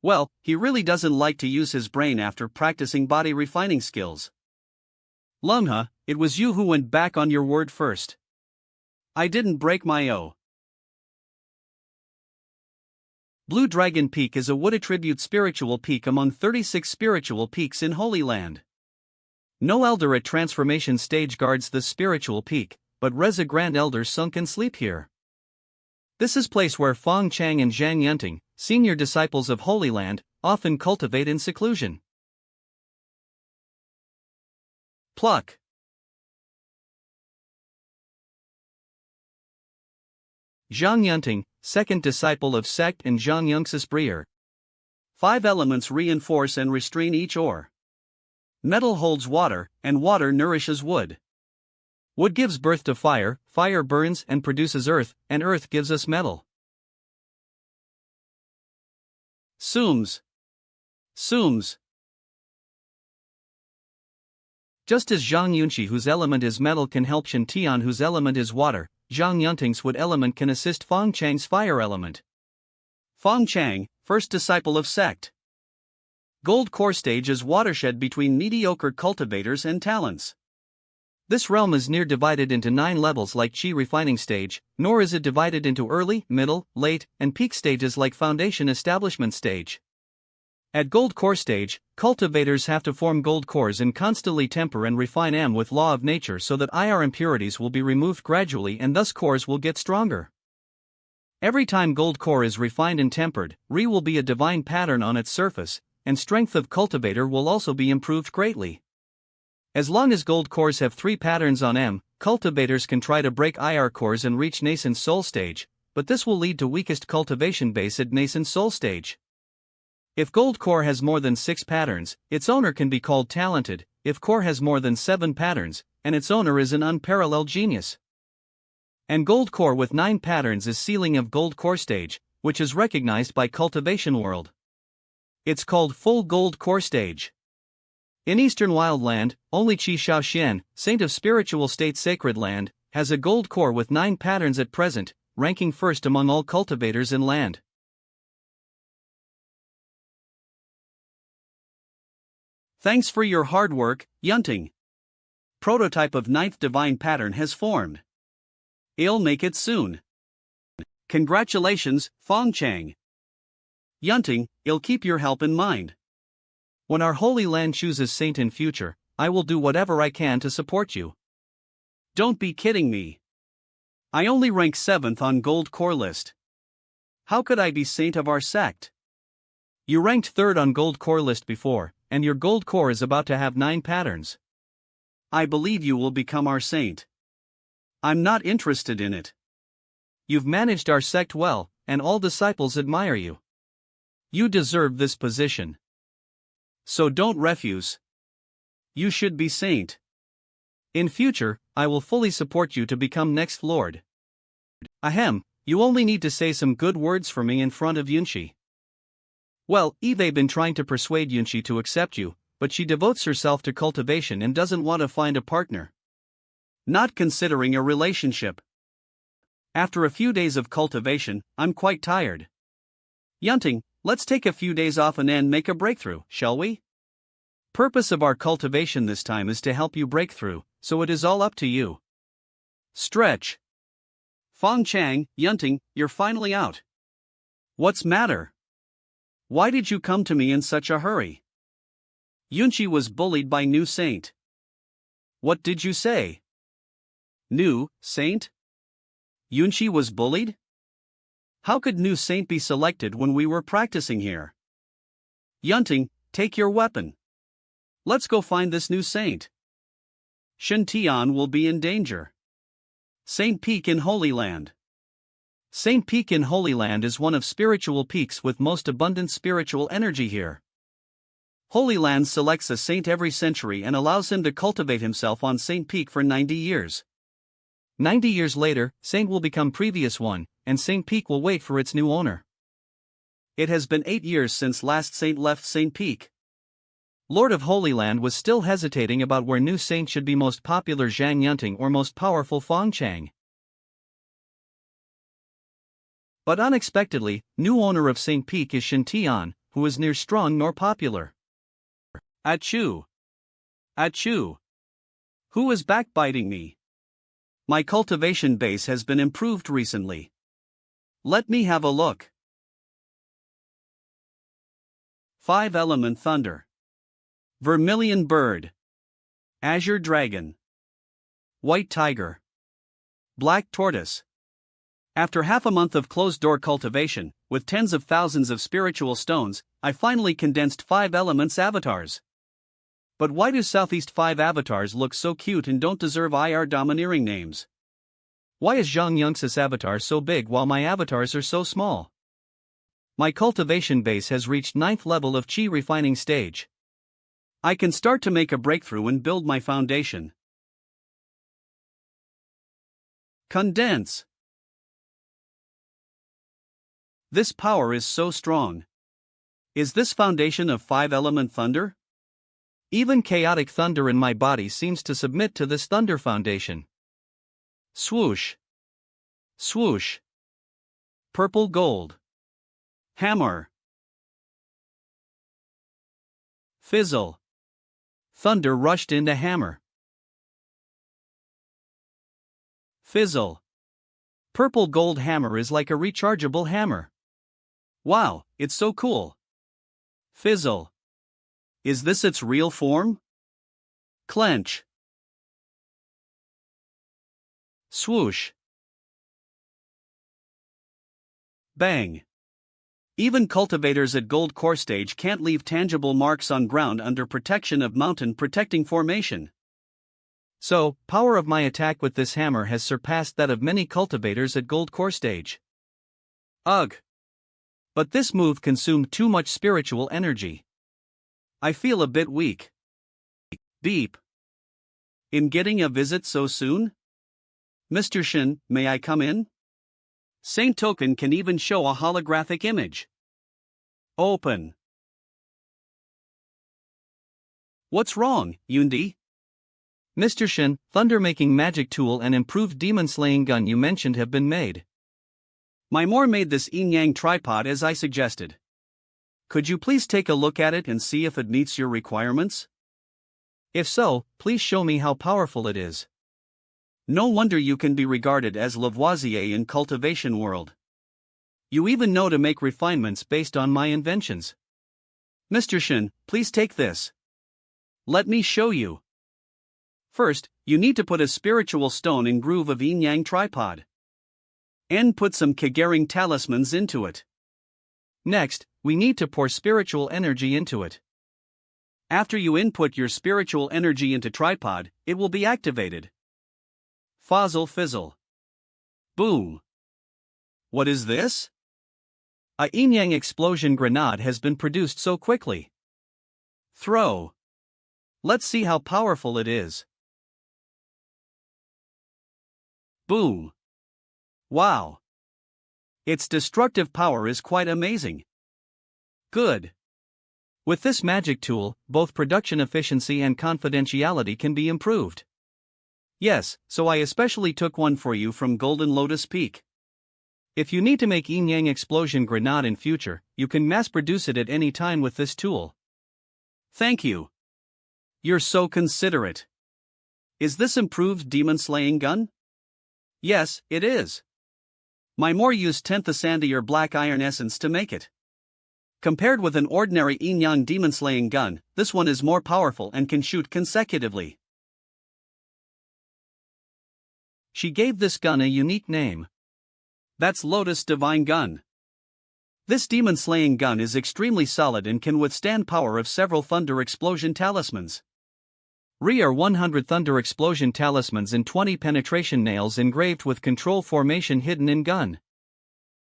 Well, he really doesn't like to use his brain after practicing body refining skills. Lungha, it was you who went back on your word first. I didn't break my oath. Blue Dragon Peak is a wood attribute spiritual peak among 36 spiritual peaks in Holy Land. No elder at transformation stage guards the spiritual peak, but Reza Grand Elders sunk in sleep here. This is place where Fong Chang and Zhang Yunting, senior disciples of Holy Land, often cultivate in seclusion. Pluck. Zhang Yunting, second disciple of sect and Zhang Yungsis Breer. 5 elements reinforce and restrain each ore. Metal holds water, and water nourishes wood. Wood gives birth to fire, fire burns and produces earth, and earth gives us metal. Sums. Sums. Just as Zhang Yunxi, whose element is metal, can help Shen Tian, whose element is water, Zhang Yunting's wood element can assist Fong Chang's fire element. Fong Chang, first disciple of sect. Gold core stage is watershed between mediocre cultivators and talents. This realm is near divided into 9 levels like Qi refining stage, nor is it divided into early, middle, late, and peak stages like foundation establishment stage. At gold core stage, cultivators have to form gold cores and constantly temper and refine them with law of nature so that IR impurities will be removed gradually and thus cores will get stronger. Every time gold core is refined and tempered, Re will be a divine pattern on its surface, and strength of cultivator will also be improved greatly. As long as gold cores have 3 patterns on M, cultivators can try to break IR cores and reach nascent soul stage, but this will lead to weakest cultivation base at nascent soul stage. If gold core has more than 6 patterns, its owner can be called talented. If core has more than 7 patterns, and its owner is an unparalleled genius. And gold core with 9 patterns is ceiling of gold core stage, which is recognized by cultivation world. It's called full gold core stage. In Eastern Wildland, only Qi Shaoxian, saint of spiritual state sacred land, has a gold core with 9 patterns at present, ranking first among all cultivators in land. Thanks for your hard work, Yunting. Prototype of 9th divine pattern has formed. I'll make it soon. Congratulations, Fong Chang. Yunting, I'll keep your help in mind. When our Holy Land chooses saint in future, I will do whatever I can to support you. Don't be kidding me. I only rank 7th on gold core list. How could I be saint of our sect? You ranked 3rd on gold core list before, and your gold core is about to have 9 patterns. I believe you will become our saint. I'm not interested in it. You've managed our sect well, and all disciples admire you. You deserve this position. So don't refuse. You should be saint. In future, I will fully support you to become next lord. Ahem, you only need to say some good words for me in front of Yunshi. Well, Eve been trying to persuade Yunshi to accept you, but she devotes herself to cultivation and doesn't want to find a partner. Not considering a relationship. After a few days of cultivation, I'm quite tired. Yunting, let's take a few days off and then make a breakthrough, shall we? Purpose of our cultivation this time is to help you break through, so it is all up to you. Stretch. Fong Chang, Yunting, you're finally out. What's matter? Why did you come to me in such a hurry? Yunchi was bullied by new saint. What did you say? New saint? Yunchi was bullied? How could new saint be selected when we were practicing here? Yunting, take your weapon. Let's go find this new saint. Shen Tian will be in danger. Saint Peak in Holy Land. Saint Peak in Holy Land is one of spiritual peaks with most abundant spiritual energy here. Holy Land selects a saint every century and allows him to cultivate himself on Saint Peak for 90 years. 90 years later, Saint will become previous one, and Saint Peak will wait for its new owner. It has been 8 years since last saint left Saint Peak. Lord of Holy Land was still hesitating about where new saint should be, most popular Zhang Yunting or most powerful Fong Chang. But unexpectedly, new owner of Saint Peak is Shen Tian, who is neither strong nor popular. Achoo! Achoo! Who is backbiting me? My cultivation base has been improved recently. Let me have a look. 5-element thunder. Vermilion bird. Azure dragon. White tiger. Black tortoise. After half a month of closed-door cultivation, with tens of thousands of spiritual stones, I finally condensed 5 elements avatars. But why do Southeast 5 avatars look so cute and don't deserve IR domineering names? Why is Zhang Yunx's avatar so big while my avatars are so small? My cultivation base has reached 9th level of Qi refining stage. I can start to make a breakthrough and build my foundation. Condense. This power is so strong. Is this foundation of 5-element thunder? Even chaotic thunder in my body seems to submit to this thunder foundation. Swoosh. Swoosh. Purple gold. Hammer. Fizzle. Thunder rushed into hammer. Fizzle. Purple gold hammer is like a rechargeable hammer. Wow, it's so cool. Fizzle. Is this its real form? Clench. Swoosh. Bang. Even cultivators at gold core stage can't leave tangible marks on ground under protection of mountain protecting formation. So, power of my attack with this hammer has surpassed that of many cultivators at gold core stage. Ugh. But this move consumed too much spiritual energy. I feel a bit weak. Beep. In getting a visit so soon? Mr. Shin, may I come in? Saint Token can even show a holographic image. Open. What's wrong, Yundi? Mr. Shin, thunder-making magic tool and improved demon-slaying gun you mentioned have been made. My Moore made this yin-yang tripod as I suggested. Could you please take a look at it and see if it meets your requirements? If so, please show me how powerful it is. No wonder you can be regarded as Lavoisier in cultivation world. You even know to make refinements based on my inventions. Mr. Shin, please take this. Let me show you. First, you need to put a spiritual stone in groove of yin-yang tripod. And put some Kagering talismans into it. Next, we need to pour spiritual energy into it. After you input your spiritual energy into tripod, it will be activated. Fozzle fizzle. Boom. What is this? A yin-yang explosion grenade has been produced so quickly. Throw. Let's see how powerful it is. Boom. Wow. Its destructive power is quite amazing. Good. With this magic tool, both production efficiency and confidentiality can be improved. Yes, so I especially took one for you from Golden Lotus Peak. If you need to make yin-yang explosion grenade in future, you can mass produce it at any time with this tool. Thank you. You're so considerate. Is this improved demon-slaying gun? Yes, it is. My more used 10th the sandier black iron essence to make it. Compared with an ordinary yin-yang demon-slaying gun, this one is more powerful and can shoot consecutively. She gave this gun a unique name. That's Lotus Divine Gun. This demon-slaying gun is extremely solid and can withstand power of several thunder explosion talismans. Are 100 thunder explosion talismans and 20 penetration nails engraved with control formation hidden in gun.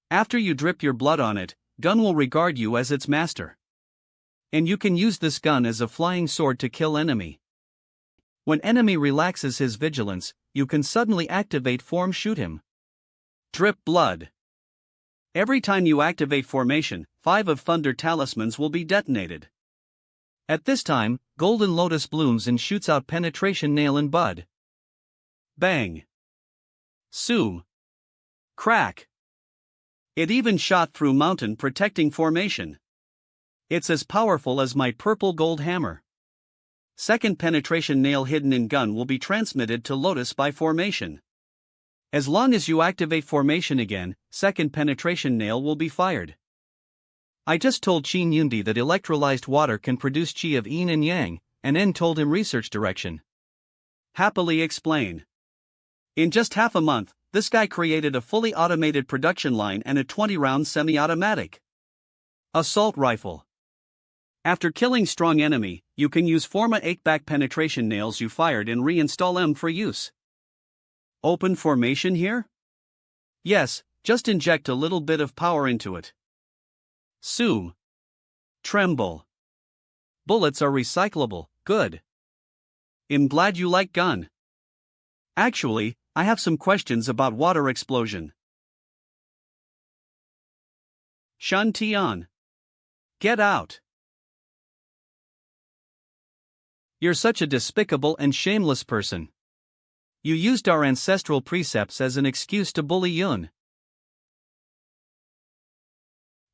After you drip your blood on it, gun will regard you as its master. And you can use this gun as a flying sword to kill enemy. When enemy relaxes his vigilance, you can suddenly activate form shoot him. Drip blood. Every time you activate formation, 5 of thunder talismans will be detonated. At this time, golden lotus blooms and shoots out penetration nail and bud. Bang. Zoom. Crack. It even shot through mountain protecting formation. It's as powerful as my purple gold hammer. Second penetration nail hidden in gun will be transmitted to Lotus by formation. As long as you activate formation again, second penetration nail will be fired. I just told Qin Yundi that electrolyzed water can produce qi of yin and yang, and N told him research direction. Happily explain. In just half a month, this guy created a fully automated production line and a 20-round semi-automatic assault rifle. After killing strong enemy, you can use Forma 8 back penetration nails you fired and reinstall them for use. Open formation here? Yes, just inject a little bit of power into it. Zoom. Tremble. Bullets are recyclable, good. I'm glad you like gun. Actually, I have some questions about water explosion. Shun Tian. Get out. You're such a despicable and shameless person. You used our ancestral precepts as an excuse to bully Yun.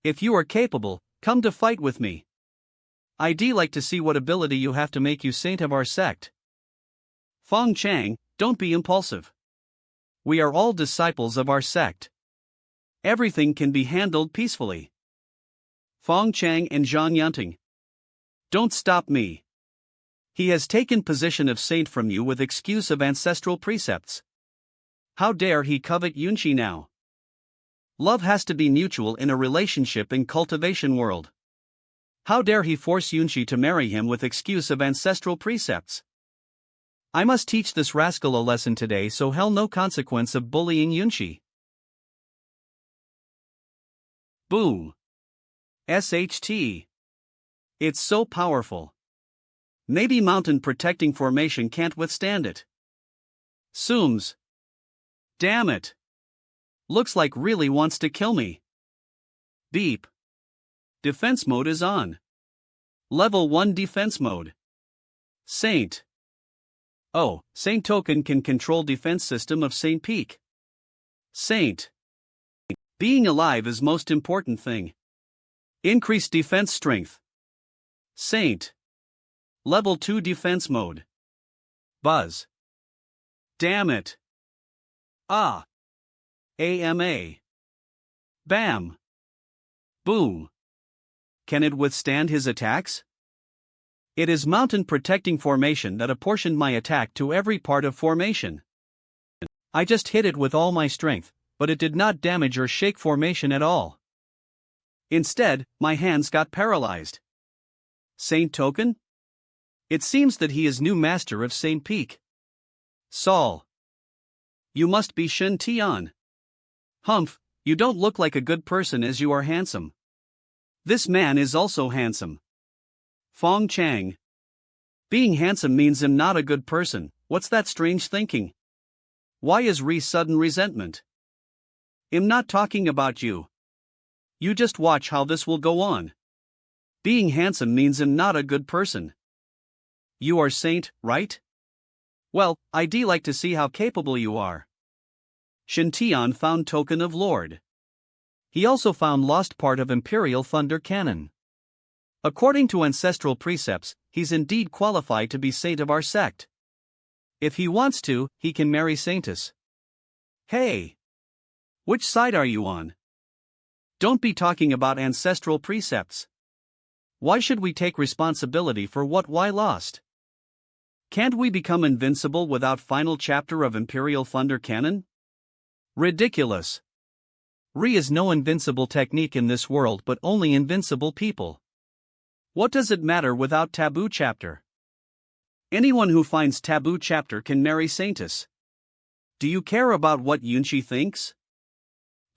If you are capable, come to fight with me. I'd like to see what ability you have to make you saint of our sect. Fong Chang, don't be impulsive. We are all disciples of our sect. Everything can be handled peacefully. Fong Chang and Zhang Yunting. Don't stop me. He has taken position of saint from you with excuse of ancestral precepts. How dare he covet Yunchi now? Love has to be mutual in a relationship in cultivation world. How dare he force Yunchi to marry him with excuse of ancestral precepts? I must teach this rascal a lesson today, so hell no consequence of bullying Yunchi. Boom. SHT. It's so powerful. Maybe mountain protecting formation can't withstand it. Zooms. Damn it. Looks like really wants to kill me. Beep. Defense mode is on. Level 1 defense mode. Saint. Oh, Saint token can control defense system of Saint Peak. Saint. Being alive is most important thing. Increase defense strength. Saint. Level 2 defense mode. Buzz. Damn it. Ah. AMA. Bam. Boom. Can it withstand his attacks? It is mountain protecting formation that apportioned my attack to every part of formation. I just hit it with all my strength, but it did not damage or shake formation at all. Instead, my hands got paralyzed. Saint token? It seems that he is new master of St. Peak. Saul. You must be Shin Tian. Humph, you don't look like a good person as you are handsome. This man is also handsome. Fong Chang. Being handsome means I'm not a good person. What's that strange thinking? Why is sudden resentment? I'm not talking about you. You just watch how this will go on. Being handsome means I'm not a good person. You are saint, right? Well, I'd like to see how capable you are. Shin Tian found token of Lord. He also found lost part of Imperial Thunder Canon. According to ancestral precepts, he's indeed qualified to be saint of our sect. If he wants to, he can marry Saintess. Hey! Which side are you on? Don't be talking about ancestral precepts. Why should we take responsibility for what we lost? Can't we become invincible without final chapter of Imperial Thunder Canon? Ridiculous. Is no invincible technique in this world but only invincible people. What does it matter without taboo chapter? Anyone who finds taboo chapter can marry Saintess. Do you care about what Yunchi thinks?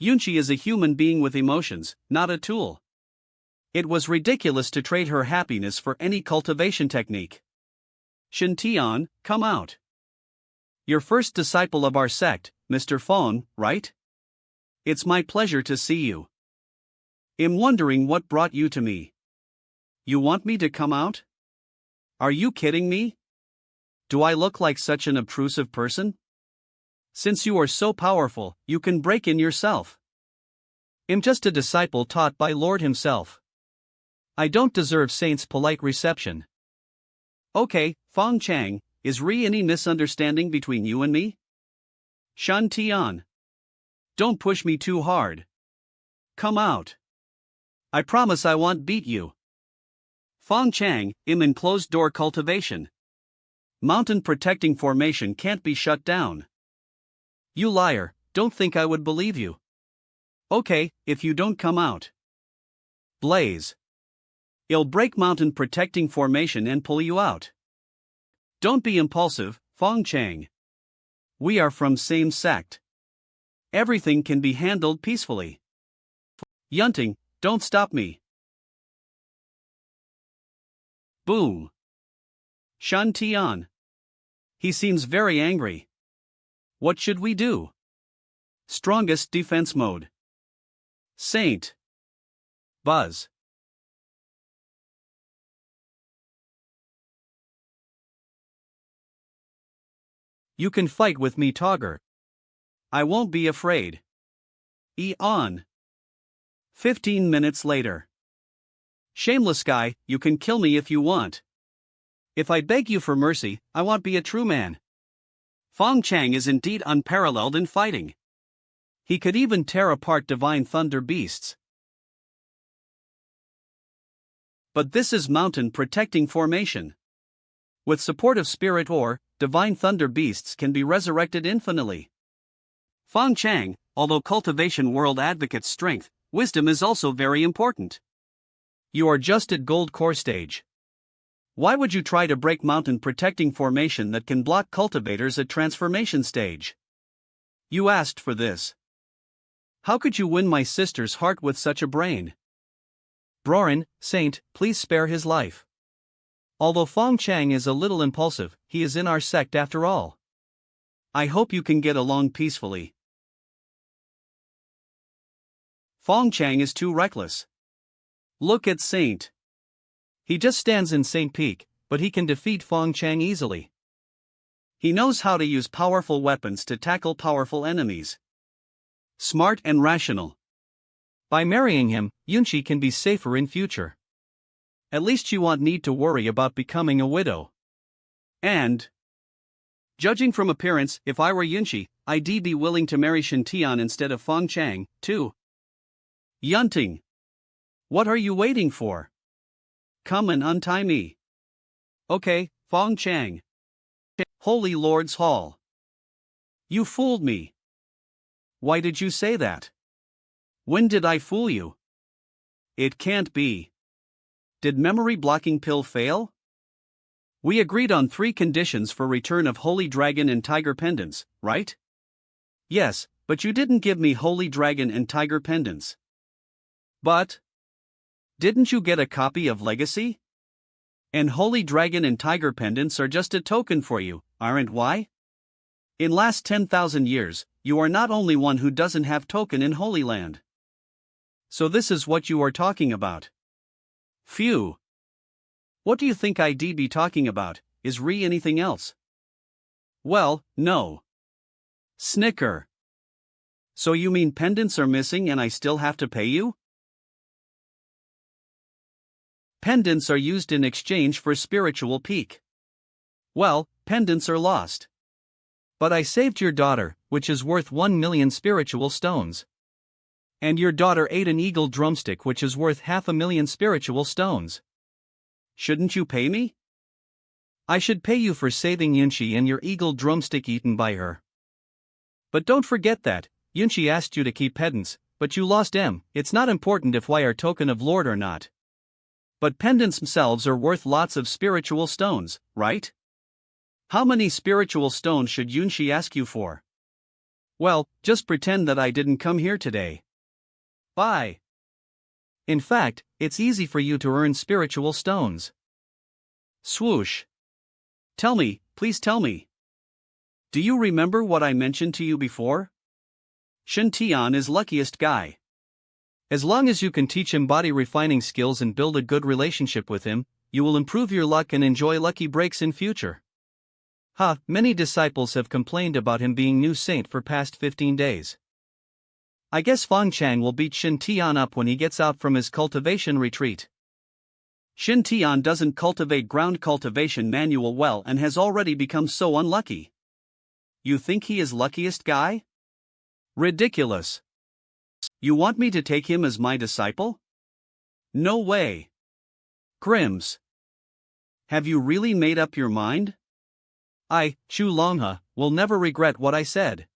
Yunchi is a human being with emotions, not a tool. It was ridiculous to trade her happiness for any cultivation technique. Shin Tian, come out. You're first disciple of our sect, Mr. Fong, right? It's my pleasure to see you. I'm wondering what brought you to me. You want me to come out? Are you kidding me? Do I look like such an obtrusive person? Since you are so powerful, you can break in yourself. I'm just a disciple taught by Lord himself. I don't deserve saint's polite reception. Okay, Fong Chang, is any misunderstanding between you and me? Shan Tian. Don't push me too hard. Come out. I promise I won't beat you. Fong Chang, I'm in closed door cultivation. Mountain protecting formation can't be shut down. You liar, don't think I would believe you. Okay, if you don't come out. Blaze. I'll break mountain protecting formation and pull you out. Don't be impulsive, Fong Chang. We are from same sect. Everything can be handled peacefully. Yunting, don't stop me. Boom. Shan Tian. He seems very angry. What should we do? Strongest defense mode. Saint. Buzz. You can fight with me, Togger. I won't be afraid. On. 15 minutes later. Shameless guy, you can kill me if you want. If I beg you for mercy, I won't be a true man. Fong Chang is indeed unparalleled in fighting. He could even tear apart divine thunder beasts. But this is mountain protecting formation. With support of spirit ore, divine thunder beasts can be resurrected infinitely. Fong Chang, although cultivation world advocates strength, wisdom is also very important. You are just at gold core stage. Why would you try to break mountain protecting formation that can block cultivators at transformation stage? You asked for this. How could you win my sister's heart with such a brain? Brorin, Saint, please spare his life. Although Fong Chang is a little impulsive, he is in our sect after all. I hope you can get along peacefully. Fong Chang is too reckless. Look at Saint. He just stands in St. Peak, but he can defeat Fong Chang easily. He knows how to use powerful weapons to tackle powerful enemies. Smart and rational. By marrying him, Yunchi can be safer in future. At least she won't need to worry about becoming a widow. And, judging from appearance, if I were Yunchi, I'd be willing to marry Shin Tian instead of Fong Chang, too. Yunting. What are you waiting for? Come and untie me. Okay, Fong Chang. Holy Lord's Hall. You fooled me. Why did you say that? When did I fool you? It can't be. Did memory blocking pill fail? We agreed on 3 conditions for return of Holy Dragon and Tiger pendants, right? Yes, but you didn't give me Holy Dragon and Tiger pendants. But didn't you get a copy of Legacy? And Holy Dragon and Tiger pendants are just a token for you, aren't why? In last 10,000 years, you are not only one who doesn't have token in Holy Land. So this is what you are talking about. Phew. What do you think I'd be talking about? Is anything else? Well, no. Snicker. So you mean pendants are missing and I still have to pay you? Pendants are used in exchange for spiritual peak. Well, pendants are lost. But I saved your daughter, which is worth 1 million spiritual stones. And your daughter ate an eagle drumstick, which is worth 500,000 spiritual stones. Shouldn't you pay me? I should pay you for saving Yunshi and your eagle drumstick eaten by her. But don't forget that, Yunshi asked you to keep pendants, but you lost them. It's not important if we are token of Lord or not. But pendants themselves are worth lots of spiritual stones, right? How many spiritual stones should Yunshi ask you for? Well, just pretend that I didn't come here today. Bye. In fact, it's easy for you to earn spiritual stones. Swoosh. Tell me, please tell me. Do you remember what I mentioned to you before? Shen Tian is luckiest guy. As long as you can teach him body refining skills and build a good relationship with him, you will improve your luck and enjoy lucky breaks in future. Many disciples have complained about him being new saint for past 15 days. I guess Fang Chang will beat Shen Tian up when he gets out from his cultivation retreat. Shen Tian doesn't cultivate ground cultivation manual well and has already become so unlucky. You think he is luckiest guy? Ridiculous. You want me to take him as my disciple? No way. Grims. Have you really made up your mind? Chu Longha, will never regret what I said.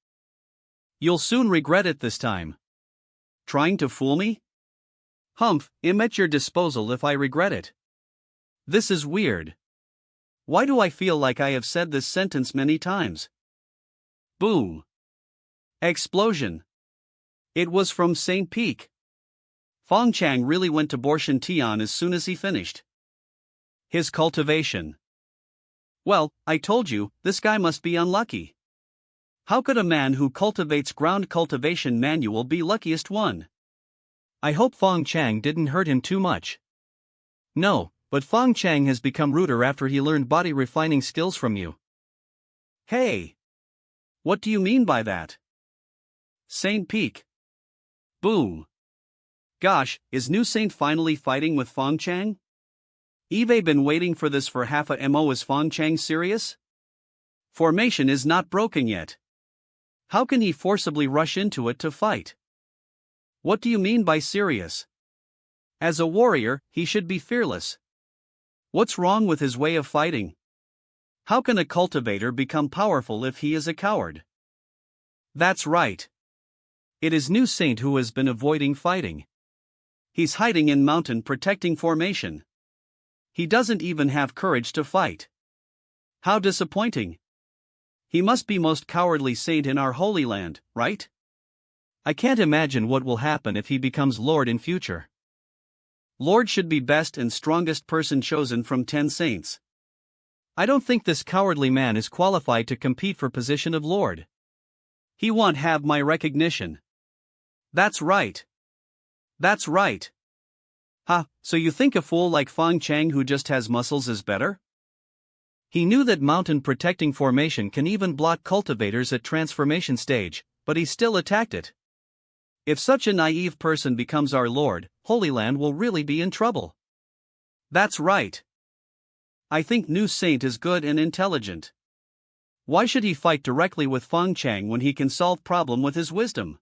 You'll soon regret it this time. Trying to fool me? Humph, I'm at your disposal if I regret it. This is weird. Why do I feel like I have said this sentence many times? Boom. Explosion. It was from St. Peak. Fang Chang really went to Borshan Tian as soon as he finished his cultivation. Well, I told you, this guy must be unlucky. How could a man who cultivates ground cultivation manual be luckiest one? I hope Fang Chang didn't hurt him too much. No, but Fang Chang has become ruder after he learned body refining skills from you. Hey! What do you mean by that? Saint Peak. Boom. Gosh, is New Saint finally fighting with Fang Chang? Eve been waiting for this for half a mo. Is Fang Chang serious? Formation is not broken yet. How can he forcibly rush into it to fight? What do you mean by serious? As a warrior, he should be fearless. What's wrong with his way of fighting? How can a cultivator become powerful if he is a coward? That's right. It is New Saint who has been avoiding fighting. He's hiding in mountain protecting formation. He doesn't even have courage to fight. How disappointing. He must be most cowardly saint in our Holy Land, right? I can't imagine what will happen if he becomes Lord in future. Lord should be best and strongest person chosen from 10 saints. I don't think this cowardly man is qualified to compete for position of Lord. He won't have my recognition. That's right. That's right. So you think a fool like Fang Chang who just has muscles is better? He knew that mountain protecting formation can even block cultivators at transformation stage, but he still attacked it. If such a naive person becomes our Lord, Holy Land will really be in trouble. That's right. I think New Saint is good and intelligent. Why should he fight directly with Fang Chang when he can solve problem with his wisdom?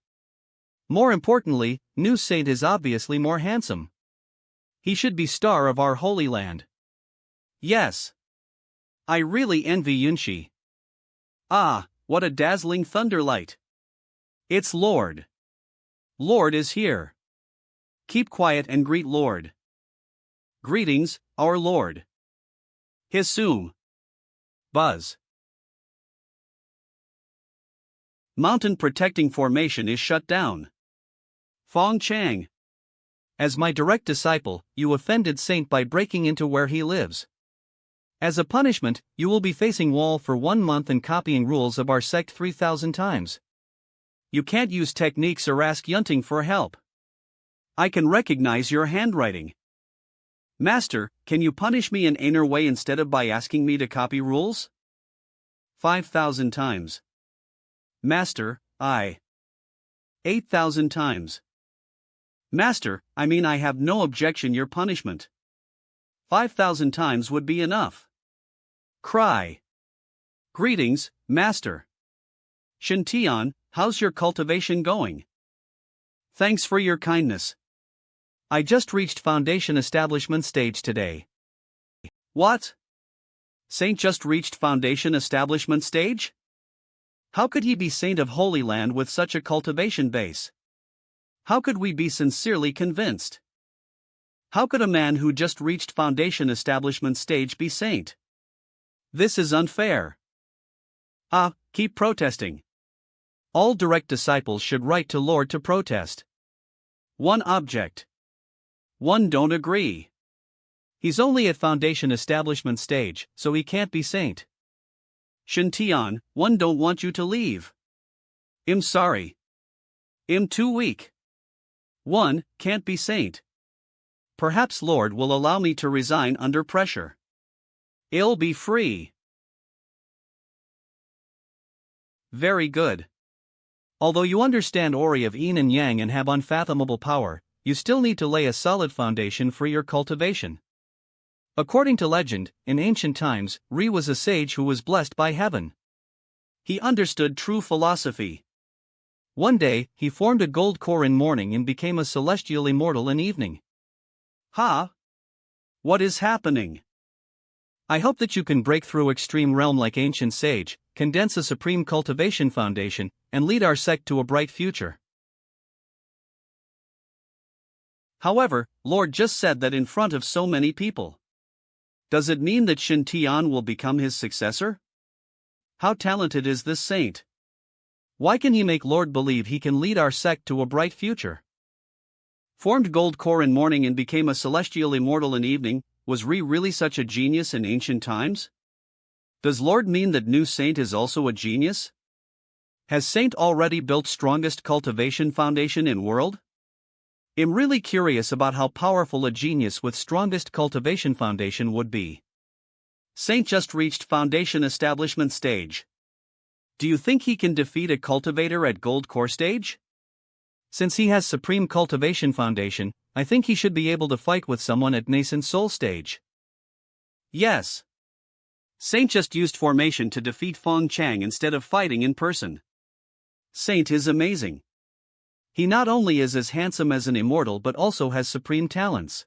More importantly, New Saint is obviously more handsome. He should be star of our Holy Land. Yes. I really envy Yunshi. What a dazzling thunderlight. It's Lord. Lord is here. Keep quiet and greet Lord. Greetings, our Lord. Hisum. Buzz. Mountain protecting formation is shut down. Fong Chang. As my direct disciple, you offended Saint by breaking into where he lives. As a punishment, you will be facing wall for 1 month and copying rules of our sect 3,000 times. You can't use techniques or ask Yunting for help. I can recognize your handwriting. Master, can you punish me in another way instead of by asking me to copy rules? 5,000 times. Master, I. 8,000 times. Master, I mean I have no objection your punishment. 5,000 times would be enough. Cry. Greetings, Master. Shintian, how's your cultivation going? Thanks for your kindness. I just reached foundation establishment stage today. What? Saint just reached foundation establishment stage? How could he be Saint of Holy Land with such a cultivation base? How could we be sincerely convinced? How could a man who just reached foundation establishment stage be Saint? This is unfair. Keep protesting. All direct disciples should write to Lord to protest. 1 object. 1 don't agree. He's only at foundation establishment stage, so he can't be Saint. Shintian, 1 don't want you to leave. I'm sorry. I'm too weak. 1 can't be Saint. Perhaps Lord will allow me to resign under pressure. I'll be free. Very good. Although you understand Ori of Yin and Yang and have unfathomable power, you still need to lay a solid foundation for your cultivation. According to legend, in ancient times, Ri was a sage who was blessed by heaven. He understood true philosophy. One day, he formed a gold core in morning and became a celestial immortal in evening. What is happening? I hope that you can break through extreme realm like ancient sage, condense a supreme cultivation foundation, and lead our sect to a bright future. However, Lord just said that in front of so many people. Does it mean that Shintian will become his successor? How talented is this saint? Why can he make Lord believe he can lead our sect to a bright future? Formed gold core in morning and became a celestial immortal in evening, was Ri really such a genius in ancient times? Does Lord mean that new saint is also a genius? Has saint already built strongest cultivation foundation in world? I'm really curious about how powerful a genius with strongest cultivation foundation would be. Saint just reached foundation establishment stage. Do you think he can defeat a cultivator at gold core stage? Since he has supreme cultivation foundation, I think he should be able to fight with someone at nascent soul stage. Yes. Saint just used formation to defeat Fong Chang instead of fighting in person. Saint is amazing. He not only is as handsome as an immortal but also has supreme talents.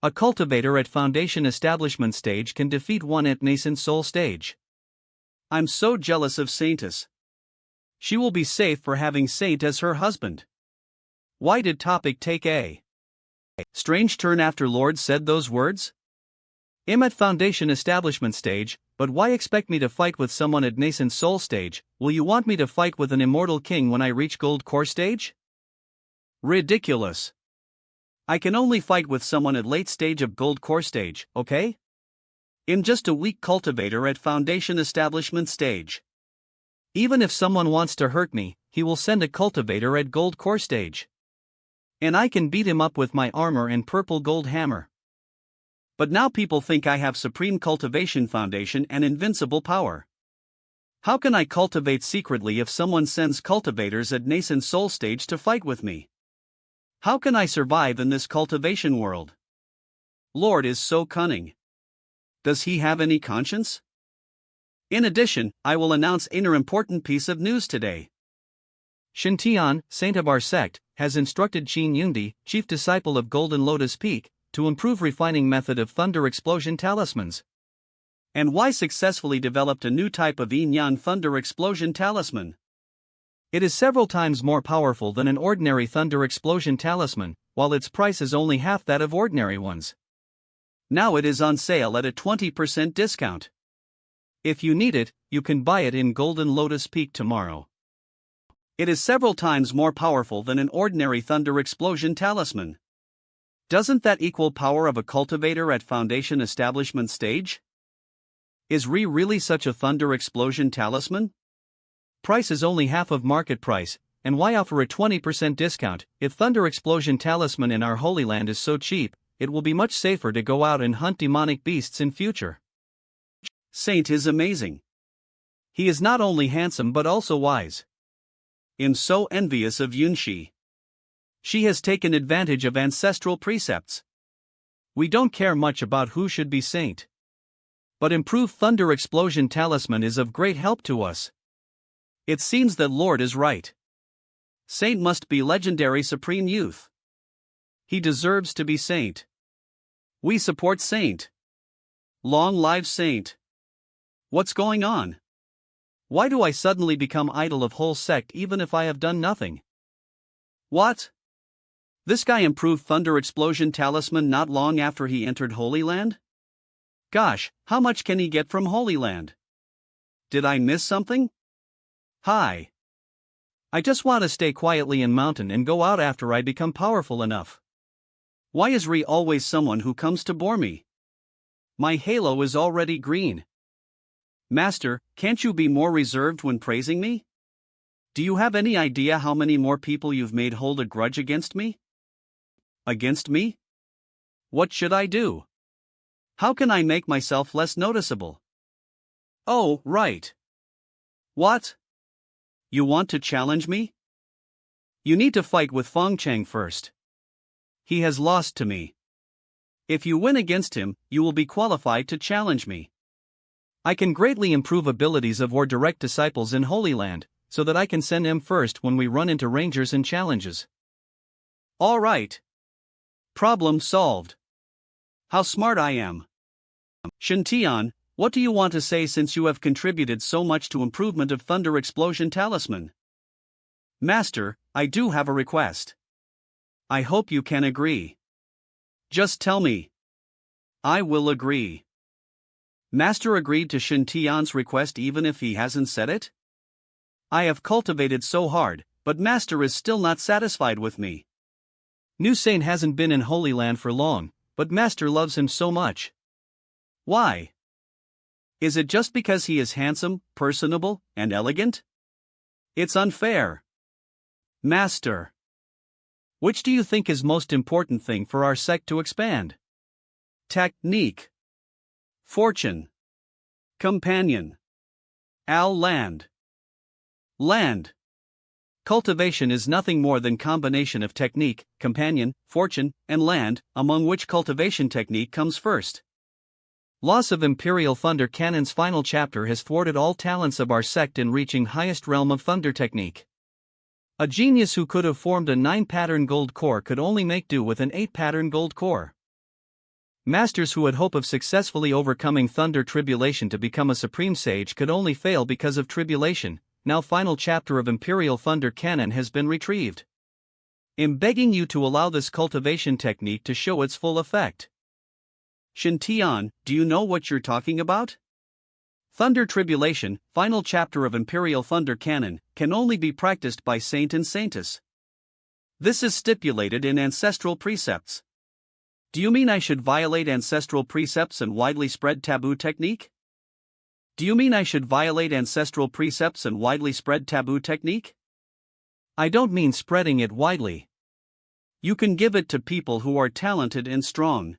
A cultivator at foundation establishment stage can defeat one at nascent soul stage. I'm so jealous of Saintess. She will be safe for having Saint as her husband. Why did topic take a strange turn after Lord said those words? I'm at foundation establishment stage, but why expect me to fight with someone at nascent soul stage? Will you want me to fight with an immortal king when I reach gold core stage? Ridiculous. I can only fight with someone at late stage of gold core stage, okay? I'm just a weak cultivator at foundation establishment stage. Even if someone wants to hurt me, he will send a cultivator at gold core stage. And I can beat him up with my armor and purple gold hammer. But now people think I have supreme cultivation foundation and invincible power. How can I cultivate secretly if someone sends cultivators at nascent soul stage to fight with me? How can I survive in this cultivation world? Lord is so cunning. Does he have any conscience? In addition, I will announce another important piece of news today. Shintian, saint of our sect, has instructed Qin Yundi, chief disciple of Golden Lotus Peak, to improve refining method of thunder explosion talismans. And why successfully developed a new type of yin-yang thunder explosion talisman. It is several times more powerful than an ordinary thunder explosion talisman, while its price is only half that of ordinary ones. Now it is on sale at a 20% discount. If you need it, you can buy it in Golden Lotus Peak tomorrow. It is several times more powerful than an ordinary thunder explosion talisman. Doesn't that equal power of a cultivator at foundation establishment stage? Is really such a thunder explosion talisman? Price is only half of market price, and why offer a 20% discount? If thunder explosion talisman in our Holy Land is so cheap, it will be much safer to go out and hunt demonic beasts in future. Saint is amazing. He is not only handsome but also wise. I'm so envious of Yunshi. She has taken advantage of ancestral precepts. We don't care much about who should be saint. But improved thunder explosion talisman is of great help to us. It seems that Lord is right. Saint must be legendary supreme youth. He deserves to be saint. We support Saint. Long live Saint. What's going on? Why do I suddenly become idol of whole sect even if I have done nothing? What? This guy improved thunder explosion talisman not long after he entered Holy Land? Gosh, how much can he get from Holy Land? Did I miss something? Hi. I just want to stay quietly in mountain and go out after I become powerful enough. Why is always someone who comes to bore me? My halo is already green. Master, can't you be more reserved when praising me? Do you have any idea how many more people you've made hold a grudge against me? Against me? What should I do? How can I make myself less noticeable? Oh, right. What? You want to challenge me? You need to fight with Feng Cheng first. He has lost to me. If you win against him, you will be qualified to challenge me. I can greatly improve abilities of our direct disciples in Holy Land, so that I can send them first when we run into rangers and challenges. All right. Problem solved. How smart I am. Shintian, what do you want to say since you have contributed so much to improvement of Thunder Explosion Talisman? Master, I do have a request. I hope you can agree. Just tell me. I will agree. Master agreed to Shintian's request even if he hasn't said it? I have cultivated so hard, but Master is still not satisfied with me. New Saint hasn't been in Holy Land for long, but Master loves him so much. Why? Is it just because he is handsome, personable, and elegant? It's unfair. Master. Which do you think is most important thing for our sect to expand? Technique. Fortune. Companion. Land. Land. Cultivation is nothing more than combination of technique, companion, fortune, and land, among which cultivation technique comes first. Loss of Imperial Thunder Canon's final chapter has thwarted all talents of our sect in reaching highest realm of thunder technique. A genius who could have formed a 9-pattern gold core could only make do with an 8-pattern gold core. Masters who had hope of successfully overcoming thunder tribulation to become a supreme sage could only fail because of tribulation. Now final chapter of Imperial Thunder Canon has been retrieved. I'm begging you to allow this cultivation technique to show its full effect. Shintian, do you know what you're talking about? Thunder Tribulation, final chapter of Imperial Thunder Canon, can only be practiced by Saint and Saintess. This is stipulated in ancestral precepts. Do you mean I should violate ancestral precepts and widely spread taboo technique? Do you mean I should violate ancestral precepts and widely spread taboo technique? I don't mean spreading it widely. You can give it to people who are talented and strong.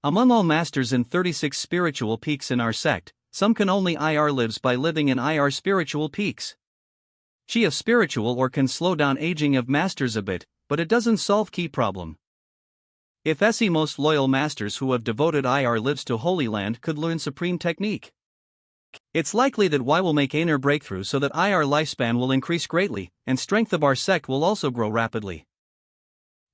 Among all masters in 36 spiritual peaks in our sect, some can only lives by living in spiritual peaks. She of spiritual or can slow down aging of masters a bit, but it doesn't solve key problem. If SE most loyal masters who have devoted lives to Holy Land could learn supreme technique, it's likely that Y will make inner breakthrough so that lifespan will increase greatly, and strength of our sect will also grow rapidly.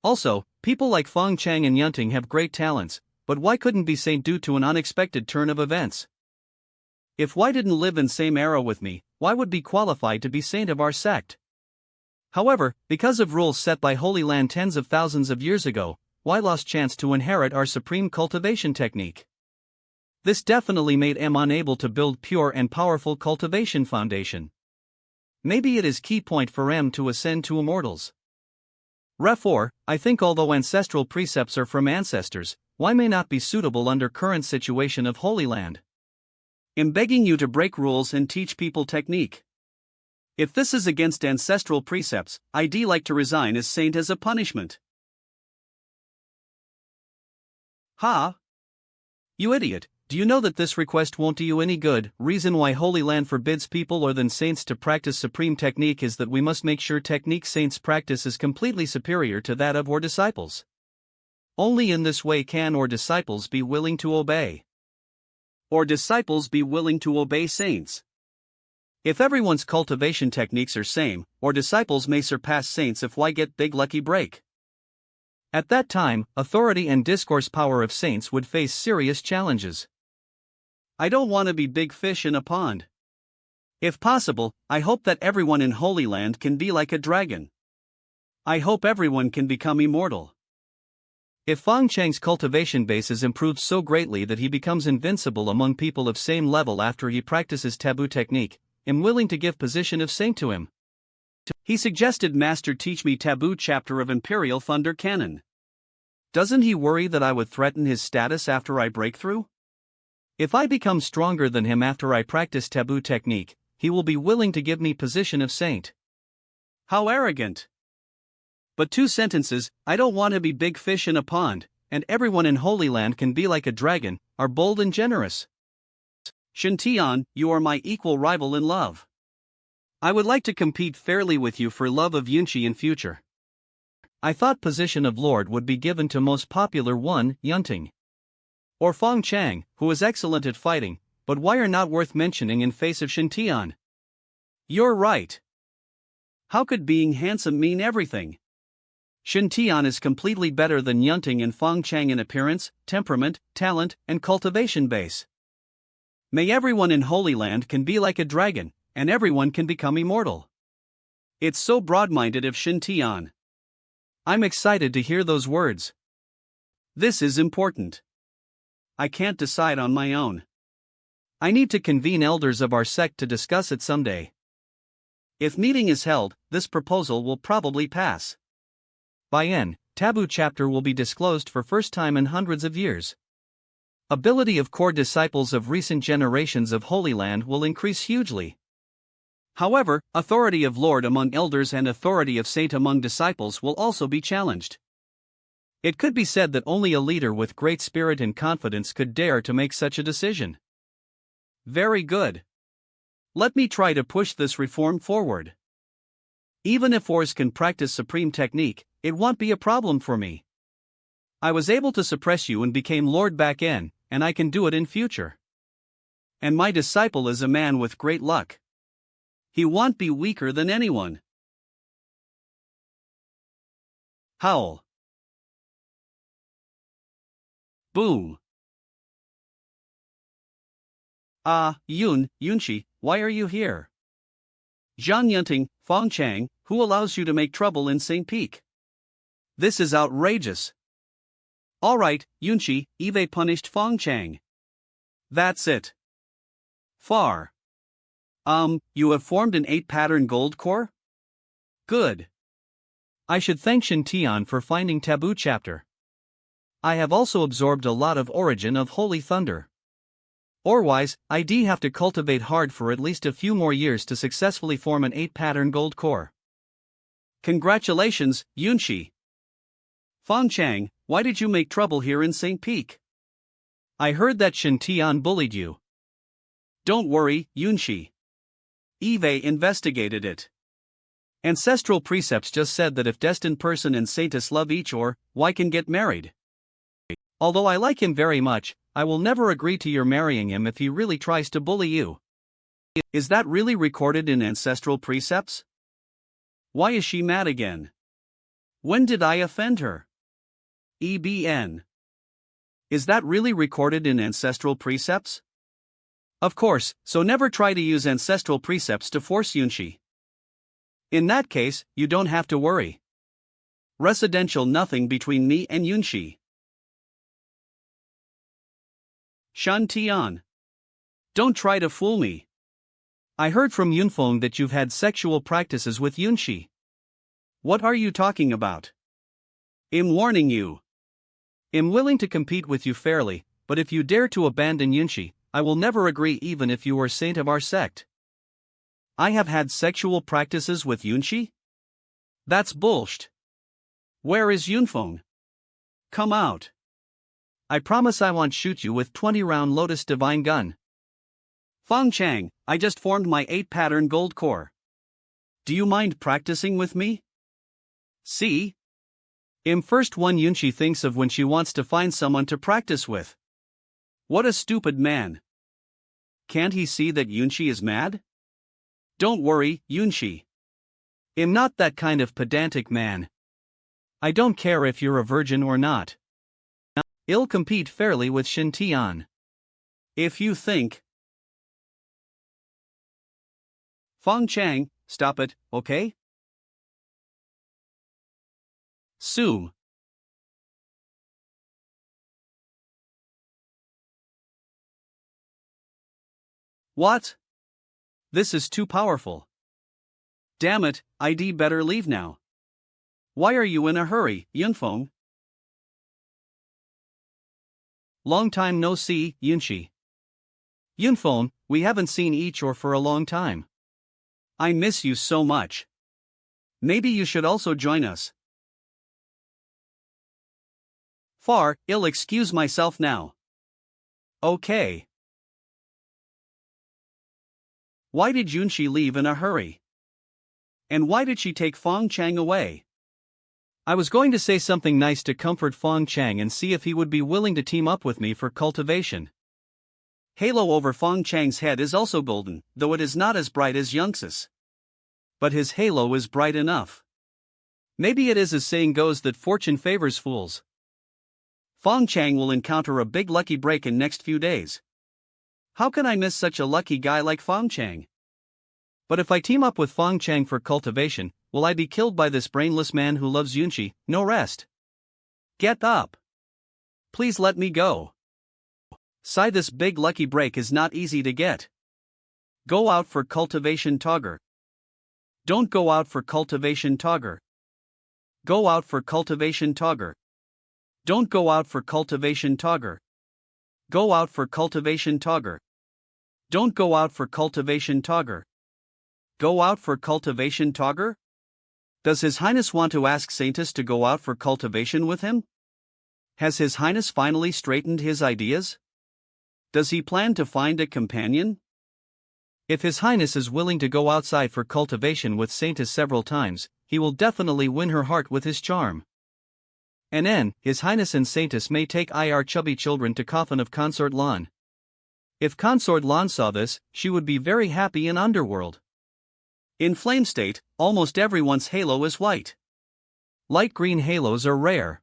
Also, people like Feng Chang and Yunting have great talents, but Y couldn't be saint due to an unexpected turn of events. If Y didn't live in same era with me, Y would be qualified to be saint of our sect. However, because of rules set by Holy Land tens of thousands of years ago, Y lost chance to inherit our supreme cultivation technique. This definitely made him unable to build pure and powerful cultivation foundation. Maybe it is key point for him to ascend to immortals. Ref. I think although ancestral precepts are from ancestors, why may not be suitable under current situation of Holy Land? I'm begging you to break rules and teach people technique. If this is against ancestral precepts, I'd like to resign as saint as a punishment. Ha! You idiot, do you know that this request won't do you any good? Reason why Holy Land forbids people or than saints to practice supreme technique is that we must make sure technique saints practice is completely superior to that of our disciples. Only in this way can our disciples be willing to obey. Or disciples be willing to obey saints. If everyone's cultivation techniques are same, or disciples may surpass saints if why get big lucky break. At that time, authority and discourse power of saints would face serious challenges. I don't want to be big fish in a pond. If possible, I hope that everyone in Holy Land can be like a dragon. I hope everyone can become immortal. If Fang Chang's cultivation base is improved so greatly that he becomes invincible among people of same level after he practices taboo technique, I'm willing to give position of saint to him. He suggested Master teach me taboo chapter of Imperial Thunder Canon. Doesn't he worry that I would threaten his status after I break through? If I become stronger than him after I practice taboo technique, he will be willing to give me position of saint. How arrogant! But 2 sentences, I don't want to be big fish in a pond, and everyone in Holy Land can be like a dragon, are bold and generous. Shintian, you are my equal rival in love. I would like to compete fairly with you for love of Yunchi in future. I thought position of Lord would be given to most popular one, Yunting. Or Fang Chang, who is excellent at fighting, but why are not worth mentioning in face of Shintian? You're right. How could being handsome mean everything? Shintian is completely better than Yunting and Fang Chang in appearance, temperament, talent, and cultivation base. May everyone in Holy Land can be like a dragon, and everyone can become immortal. It's so broad-minded of Shintian. I'm excited to hear those words. This is important. I can't decide on my own. I need to convene elders of our sect to discuss it someday. If meeting is held, this proposal will probably pass. By N, taboo chapter will be disclosed for first time in hundreds of years. Ability of core disciples of recent generations of Holy Land will increase hugely. However, authority of Lord among elders and authority of saint among disciples will also be challenged. It could be said that only a leader with great spirit and confidence could dare to make such a decision. Very good. Let me try to push this reform forward. Even if Ors can practice supreme technique, it won't be a problem for me. I was able to suppress you and became Lord back in, and I can do it in future. And my disciple is a man with great luck. He won't be weaker than anyone. Howl. Boom. Yunchi, why are you here? Zhang Yunting, Fang Chang, who allows you to make trouble in St. Peak? This is outrageous. Alright, Yunchi, Eve punished Fang Chang. That's it. Far. You have formed an 8-pattern gold core? Good. I should thank Shintian for finding taboo chapter. I have also absorbed a lot of origin of Holy Thunder. Otherwise, I'd have to cultivate hard for at least a few more years to successfully form an 8-pattern gold core. Congratulations, Yunchi. Fang Chang, why did you make trouble here in St. Peak? I heard that Shintian bullied you. Don't worry, Yunchi. Eve investigated it. Ancestral precepts just said that if destined person and saintess love each or, why can get married. Although I like him very much, I will never agree to your marrying him if he really tries to bully you. Is that really recorded in ancestral precepts? Why is she mad again? When did I offend her? EBN. Is that really recorded in ancestral precepts? Of course, so never try to use ancestral precepts to force Yunchi. In that case, you don't have to worry. Residential nothing between me and Yunchi. Shan Tian. Don't try to fool me. I heard from Yunfeng that you've had sexual practices with Yunshi. What are you talking about? I'm warning you. I'm willing to compete with you fairly, but if you dare to abandon Yunshi, I will never agree even if you are saint of our sect. I have had sexual practices with Yunshi? That's bullshit. Where is Yunfeng? Come out. I promise I won't shoot you with 20-round Lotus Divine Gun. Fang Chang, I just formed my 8-pattern gold core. Do you mind practicing with me? See? I'm first one Yunshi thinks of when she wants to find someone to practice with. What a stupid man. Can't he see that Yunshi is mad? Don't worry, Yunshi. I'm not that kind of pedantic man. I don't care if you're a virgin or not. I'll compete fairly with Shin Tian. If you think. Fang Chang, stop it, okay? Sue. What? This is too powerful. Damn it, I'd better leave now. Why are you in a hurry, Yunfeng? Long time no see, Yunshi. Yunfeng, we haven't seen each other for a long time. I miss you so much. Maybe you should also join us. I'll excuse myself now. Okay. Why did Yunshi leave in a hurry? And why did she take Fang Chang away? I was going to say something nice to comfort Fang Chang and see if he would be willing to team up with me for cultivation. Halo over Fang Chang's head is also golden, though it is not as bright as Yunxi's. But his halo is bright enough. Maybe it is as saying goes that fortune favors fools. Fang Chang will encounter a big lucky break in next few days. How can I miss such a lucky guy like Fang Chang? But if I team up with Fang Chang for cultivation, will I be killed by this brainless man who loves Yunshi? No rest. Get up. Please let me go. Sigh, this big lucky break is not easy to get. Go out for cultivation, Togger. Don't go out for cultivation, Togger. Go out for cultivation, Togger. Don't go out for cultivation, Togger. Go out for cultivation, Togger. Don't go out for cultivation, Togger. Go out for cultivation, Togger? Does His Highness want to ask Saintus to go out for cultivation with him? Has His Highness finally straightened his ideas? Does he plan to find a companion? If His Highness is willing to go outside for cultivation with Saintus several times, he will definitely win her heart with his charm. And then, His Highness and Saintus may take our chubby children to coffin of Consort Lan. If Consort Lan saw this, she would be very happy in Underworld. In Flame State, almost everyone's halo is white. Light green halos are rare.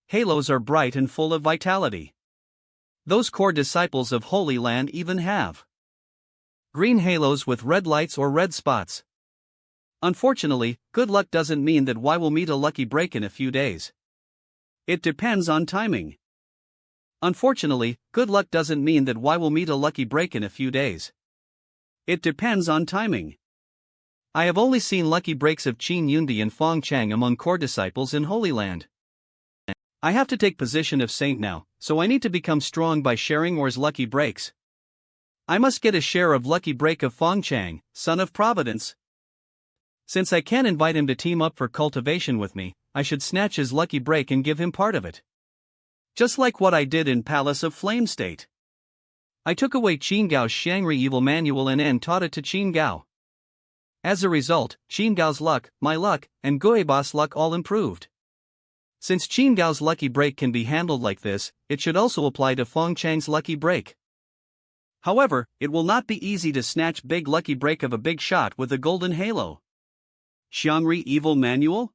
Halos are bright and full of vitality. Those core disciples of Holy Land even have green halos with red lights or red spots. Unfortunately, good luck doesn't mean that I will meet a lucky break in a few days. It depends on timing. Unfortunately, good luck doesn't mean that I will meet a lucky break in a few days. It depends on timing. I have only seen lucky breaks of Qin Yundi and Fang Chang among core disciples in Holy Land. I have to take position of saint now, so I need to become strong by sharing Or's lucky breaks. I must get a share of lucky break of Fang Chang, son of Providence. Since I can't invite him to team up for cultivation with me, I should snatch his lucky break and give him part of it. Just like what I did in Palace of Flame State. I took away Qin Gao's Shangri Evil Manual and taught it to Qin Gao. As a result, Qin Gao's luck, my luck, and Gueba's luck all improved. Since Qin Gao's lucky break can be handled like this, it should also apply to Fang Chang's lucky break. However, it will not be easy to snatch big lucky break of a big shot with a golden halo. Xiangri Evil Manual?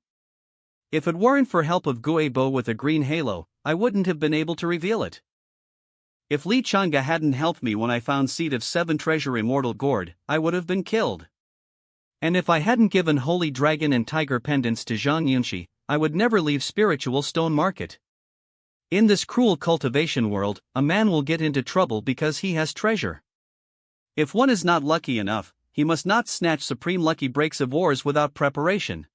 If it weren't for help of Guebo with a green halo, I wouldn't have been able to reveal it. If Li Chang'e hadn't helped me when I found Seed of 7 Treasure Immortal Gourd, I would have been killed. And if I hadn't given Holy Dragon and Tiger pendants to Zhang Yunshi, I would never leave Spiritual Stone Market. In this cruel cultivation world, a man will get into trouble because he has treasure. If one is not lucky enough, he must not snatch supreme lucky breaks of ores without preparation.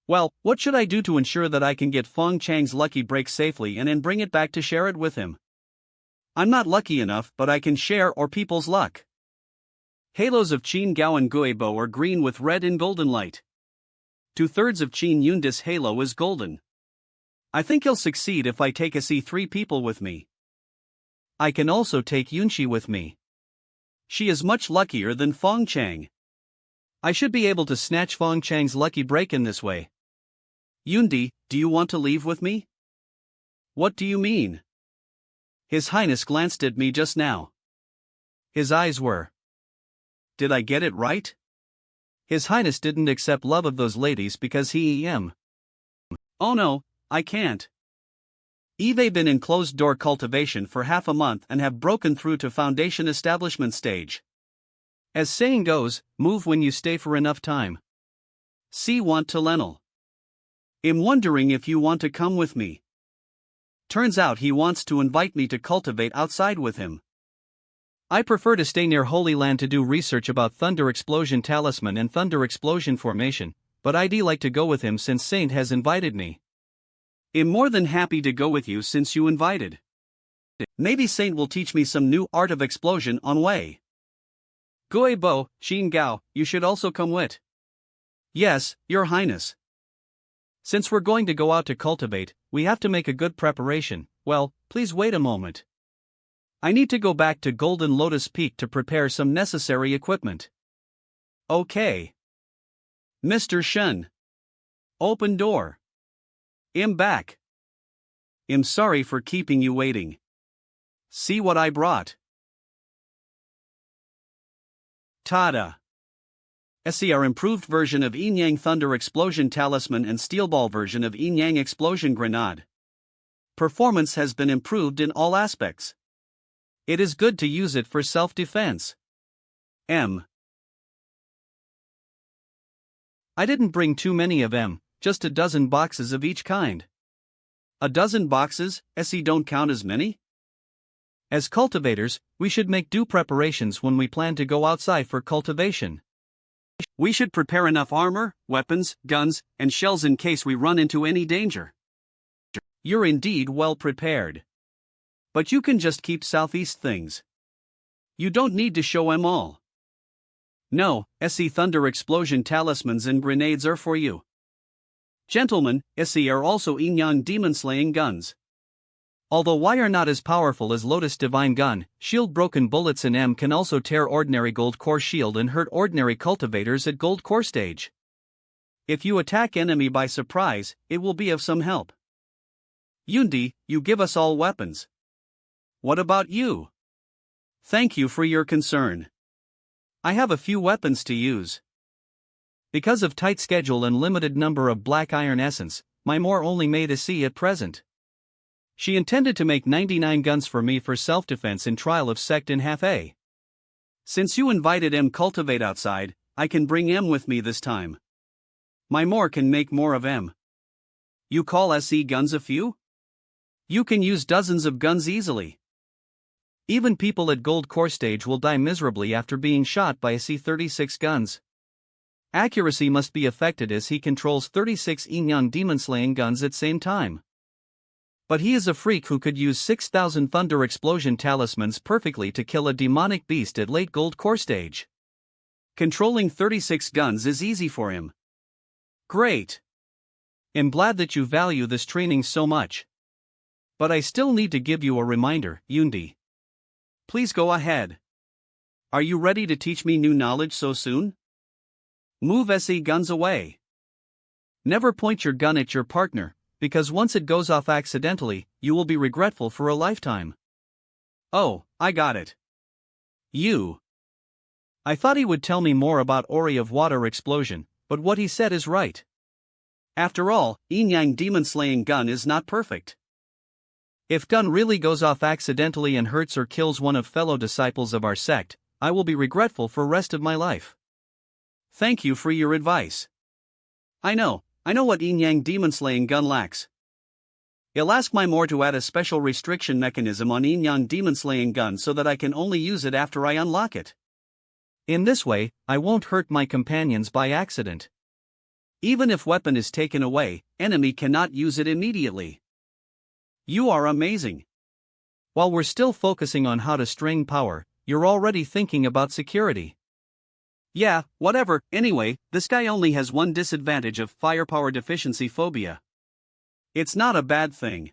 Well, what should I do to ensure that I can get Feng Chang's lucky break safely and then bring it back to share it with him? I'm not lucky enough, but I can share or people's luck. Halos of Qin Gao and Guibo are green with red and golden light. 2/3 of Qin Yundi's halo is golden. I think he'll succeed if I take three people with me. I can also take Yunxi with me. She is much luckier than Feng Chang. I should be able to snatch Feng Chang's lucky break in this way. Yundi, do you want to leave with me? What do you mean? His Highness glanced at me just now. His eyes were. Did I get it right? His Highness didn't accept love of those ladies because he em. Oh no, I can't. I've been in closed-door cultivation for half a month and have broken through to foundation establishment stage. As saying goes, move when you stay for enough time. See want to Lenel. I'm wondering if you want to come with me. Turns out he wants to invite me to cultivate outside with him. I prefer to stay near Holy Land to do research about Thunder Explosion Talisman and Thunder Explosion Formation, but I'd like to go with him since Saint has invited me. I'm more than happy to go with you since you invited. Maybe Saint will teach me some new art of explosion on way. Guibo, Xin Gao, you should also come with. Yes, Your Highness. Since we're going to go out to cultivate, we have to make a good preparation. Well, please wait a moment. I need to go back to Golden Lotus Peak to prepare some necessary equipment. Okay. Mr. Shen. Open door. I'm back. I'm sorry for keeping you waiting. See what I brought. Tada. SCR improved version of Yin Yang Thunder Explosion Talisman and Steelball version of Yin Yang Explosion Grenade. Performance has been improved in all aspects. It is good to use it for self-defense. I didn't bring too many of them, just a dozen boxes of each kind. A dozen boxes, SE don't count as many? As cultivators, we should make due preparations when we plan to go outside for cultivation. We should prepare enough armor, weapons, guns, and shells in case we run into any danger. You're indeed well prepared. But you can just keep southeast things. You don't need to show them all. No, SE Thunder Explosion Talismans and Grenades are for you. Gentlemen, SE are also Yin Yang Demon Slaying Guns. Although Y are not as powerful as Lotus Divine Gun, shield broken bullets in M can also tear ordinary gold core shield and hurt ordinary cultivators at gold core stage. If you attack enemy by surprise, it will be of some help. Yundi, you give us all weapons. What about you? Thank you for your concern. I have a few weapons to use. Because of tight schedule and limited number of black iron essence, my more only made a C at present. She intended to make 99 guns for me for self-defense in trial of sect in half A. Since you invited M cultivate outside, I can bring M with me this time. My more can make more of M. You call SE guns a few? You can use dozens of guns easily. Even people at gold core stage will die miserably after being shot by C-36 guns. Accuracy must be affected as he controls 36 Yin Yang demon slaying guns at same time. But he is a freak who could use 6,000 Thunder Explosion Talismans perfectly to kill a demonic beast at late gold core stage. Controlling 36 guns is easy for him. Great. I'm glad that you value this training so much. But I still need to give you a reminder, Yundi. Please go ahead. Are you ready to teach me new knowledge so soon? Move SE guns away. Never point your gun at your partner, because once it goes off accidentally, you will be regretful for a lifetime. Oh, I got it. You. I thought he would tell me more about Ori of Water Explosion, but what he said is right. After all, Yin Yang demon slaying gun is not perfect. If gun really goes off accidentally and hurts or kills one of fellow disciples of our sect, I will be regretful for rest of my life. Thank you for your advice. I know what Yin Yang demon slaying gun lacks. I'll ask my more to add a special restriction mechanism on Inyan demon slaying gun so that I can only use it after I unlock it. In this way, I won't hurt my companions by accident. Even if weapon is taken away, enemy cannot use it immediately. You are amazing. While we're still focusing on how to string power, you're already thinking about security. Yeah, whatever. Anyway, this guy only has one disadvantage of firepower deficiency phobia. It's not a bad thing.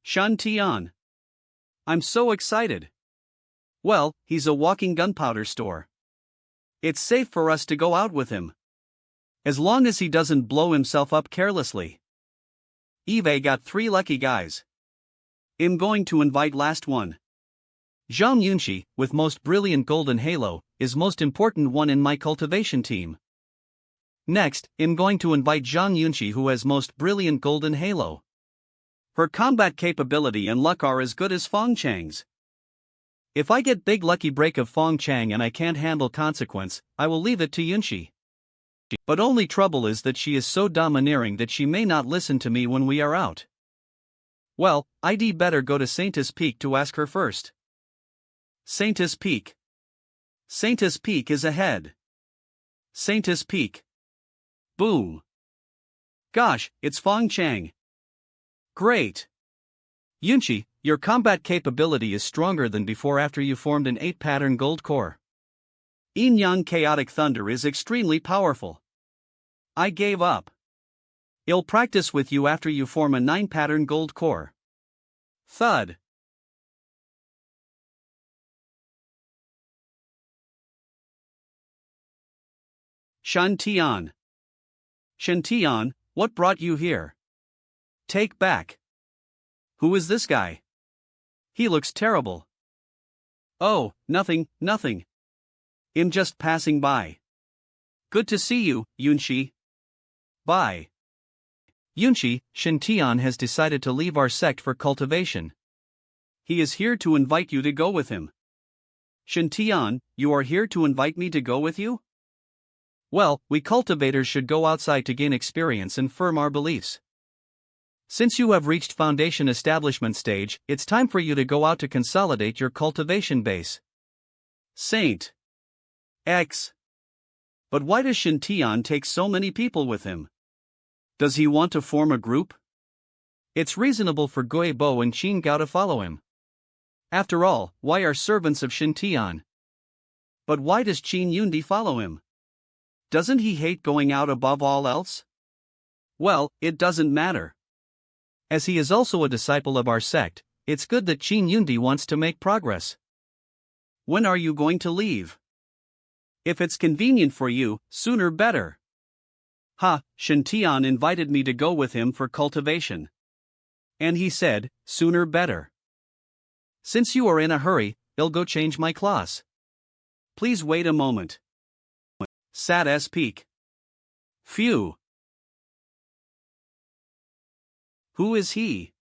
Shan Tian. I'm so excited. Well, he's a walking gunpowder store. It's safe for us to go out with him. As long as he doesn't blow himself up carelessly. Eve got 3 lucky guys. I'm going to invite last one. Zhang Yunxi, with most brilliant golden halo, is most important one in my cultivation team. Next, I'm going to invite Zhang Yunxi who has most brilliant golden halo. Her combat capability and luck are as good as Fong Chang's. If I get big lucky break of Fong Chang and I can't handle consequence, I will leave it to Yunxi. But only trouble is that she is so domineering that she may not listen to me when we are out. Well, I'd better go to Saintus Peak to ask her first. Saintus Peak. Saintus Peak is ahead. Saintus Peak. Boom. Gosh, it's Fong Chang. Great. Yunxi, your combat capability is stronger than before after you formed an 8-pattern gold core. Yin Yang Chaotic Thunder is extremely powerful. I gave up. I'll practice with you after you form a 9-pattern gold core. Thud. Shan Tian. Shan Tian, what brought you here? Take back. Who is this guy? He looks terrible. Oh, nothing. I'm just passing by. Good to see you, Yunxi. Bye. Yunxi, Shan Tian has decided to leave our sect for cultivation. He is here to invite you to go with him. Shan Tian, you are here to invite me to go with you? Well, we cultivators should go outside to gain experience and firm our beliefs. Since you have reached foundation establishment stage, it's time for you to go out to consolidate your cultivation base. Saint X. But why does Shan Tian take so many people with him? Does he want to form a group? It's reasonable for Gui Bo and Qin Gao to follow him. After all, why are servants of Shan Tian? But why does Qin Yundi follow him? Doesn't he hate going out above all else? Well, it doesn't matter. As he is also a disciple of our sect, it's good that Qin Yundi wants to make progress. When are you going to leave? If it's convenient for you, sooner better. Shan Tian invited me to go with him for cultivation. And he said, sooner better. Since you are in a hurry, I'll go change my class. Please wait a moment. Sat S Peak. Phew. Who is he?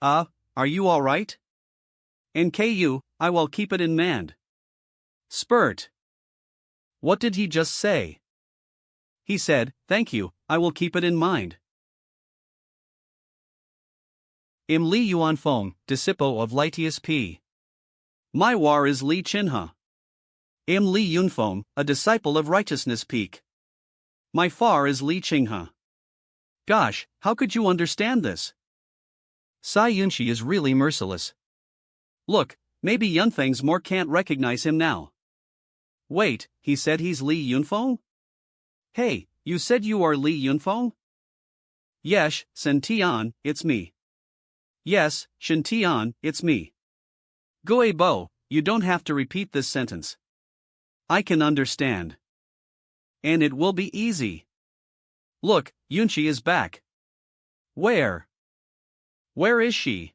Are you alright? NKU, I will keep it in mind. Spurt. What did he just say? He said, thank you, I will keep it in mind. Im Li Yuanfeng, disciple of Litius P. My war is Li Chinha. Im Li Yunfeng, a disciple of Righteousness Peak. My far is Li Qingha. Gosh, how could you understand this? Sai Yunxi is really merciless. Look, maybe Yunfeng's more can't recognize him now. Wait, he said he's Li Yunfeng? Hey, you said you are Li Yunfeng? Yes, Shan Tian, it's me. Yes, Shan Tian, it's me. Gui Bo, you don't have to repeat this sentence. I can understand. And it will be easy. Look, Yunxi is back. Where? Where is she?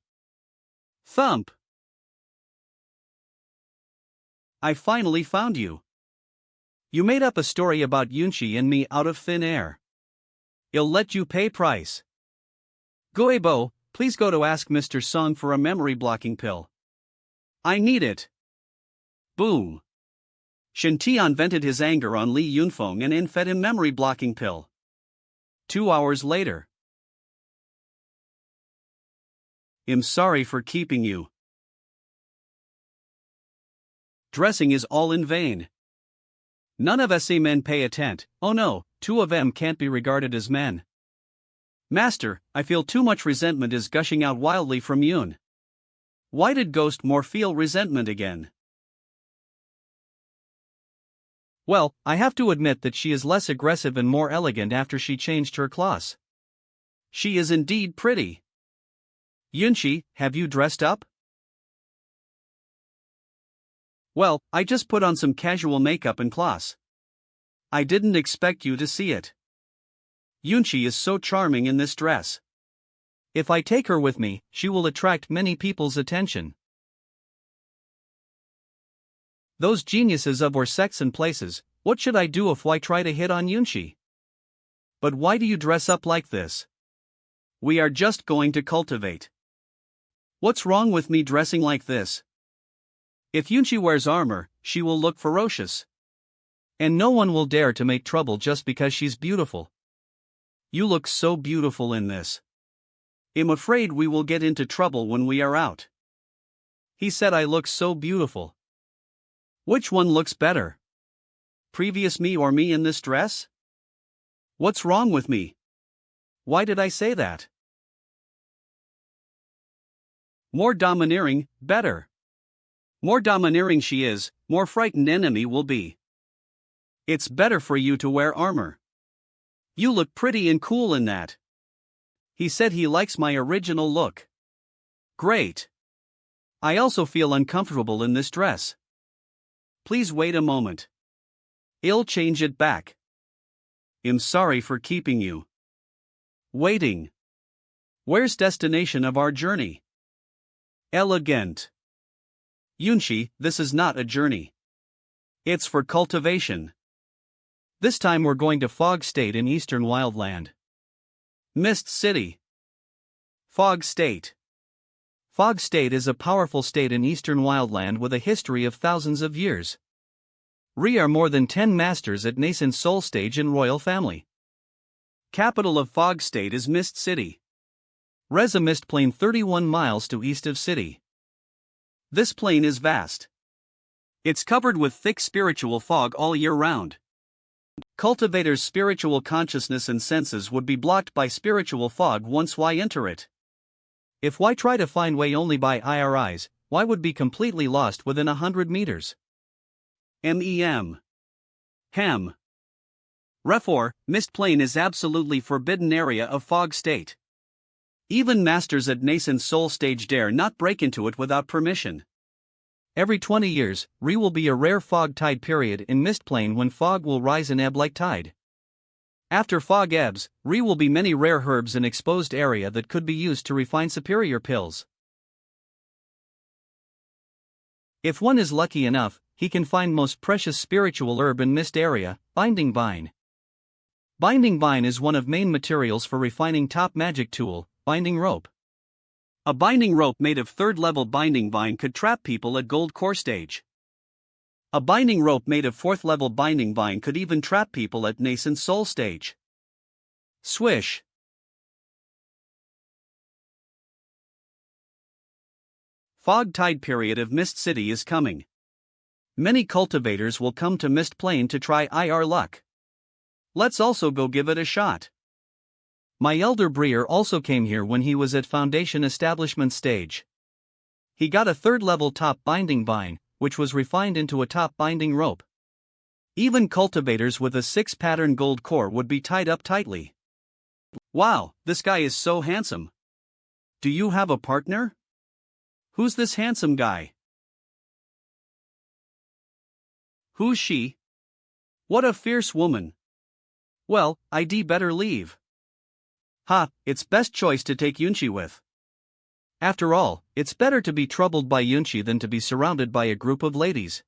Thump. I finally found you. You made up a story about Yunxi and me out of thin air. I'll let you pay price. Gui Bo, please go to ask Mr. Song for a memory blocking pill. I need it. Boom. Shan Tian vented his anger on Li Yunfeng and fed him memory blocking pill. 2 hours later. I'm sorry for keeping you. Dressing is all in vain. None of us men pay attent. Oh no, two of them can't be regarded as men. Master, I feel too much resentment is gushing out wildly from Yoon. Why did Ghost more feel resentment again? Well, I have to admit that she is less aggressive and more elegant after she changed her class. She is indeed pretty. Yunchi, have you dressed up? Well, I just put on some casual makeup in class. I didn't expect you to see it. Yunchi is so charming in this dress. If I take her with me, she will attract many people's attention. Those geniuses of our sex and places, what should I do if I try to hit on Yunchi? But why do you dress up like this? We are just going to cultivate. What's wrong with me dressing like this? If Yunchi wears armor, she will look ferocious. And no one will dare to make trouble just because she's beautiful. You look so beautiful in this. I'm afraid we will get into trouble when we are out. He said I look so beautiful. Which one looks better? Previous me or me in this dress? What's wrong with me? Why did I say that? More domineering, better. More domineering she is, more frightened enemy will be. It's better for you to wear armor. You look pretty and cool in that. He said he likes my original look. Great. I also feel uncomfortable in this dress. Please wait a moment. I'll change it back. I'm sorry for keeping you waiting. Where's destination of our journey? Elegant. Yunchi, this is not a journey. It's for cultivation. This time we're going to Fog State in Eastern Wildland. Mist City. Fog State. Fog State is a powerful state in Eastern Wildland with a history of thousands of years. Re are more than 10 masters at nascent soul stage in royal family. Capital of Fog State is Mist City. Res a mist plain 31 miles to east of city. This plain is vast. It's covered with thick spiritual fog all year round. Cultivators' spiritual consciousness and senses would be blocked by spiritual fog once Y enter it. If Y try to find way only by IRIs, Y would be completely lost within 100 meters. MEM. Hem. Therefore, Mist Plain is absolutely forbidden area of Fog State. Even masters at nascent soul stage dare not break into it without permission. Every 20 years, Re will be a rare fog tide period in Mist Plain when fog will rise and ebb like tide. After fog ebbs, Re will be many rare herbs in exposed area that could be used to refine superior pills. If one is lucky enough, he can find most precious spiritual herb in Mist area, Binding Vine. Binding Vine is one of main materials for refining top magic tool, Binding Rope. A binding rope made of 3rd level binding vine could trap people at gold core stage. A binding rope made of 4th level binding vine could even trap people at nascent soul stage. Swish. Fog tide period of Mist City is coming. Many cultivators will come to Mist Plain to try IR luck. Let's also go give it a shot. My elder Breer also came here when he was at Foundation Establishment stage. He got a 3rd level top binding vine, which was refined into a top binding rope. Even cultivators with a 6 pattern gold core would be tied up tightly. Wow, this guy is so handsome. Do you have a partner? Who's this handsome guy? Who's she? What a fierce woman. Well, I'd better leave. Ha, it's best choice to take Yunchi with. After all, it's better to be troubled by Yunchi than to be surrounded by a group of ladies.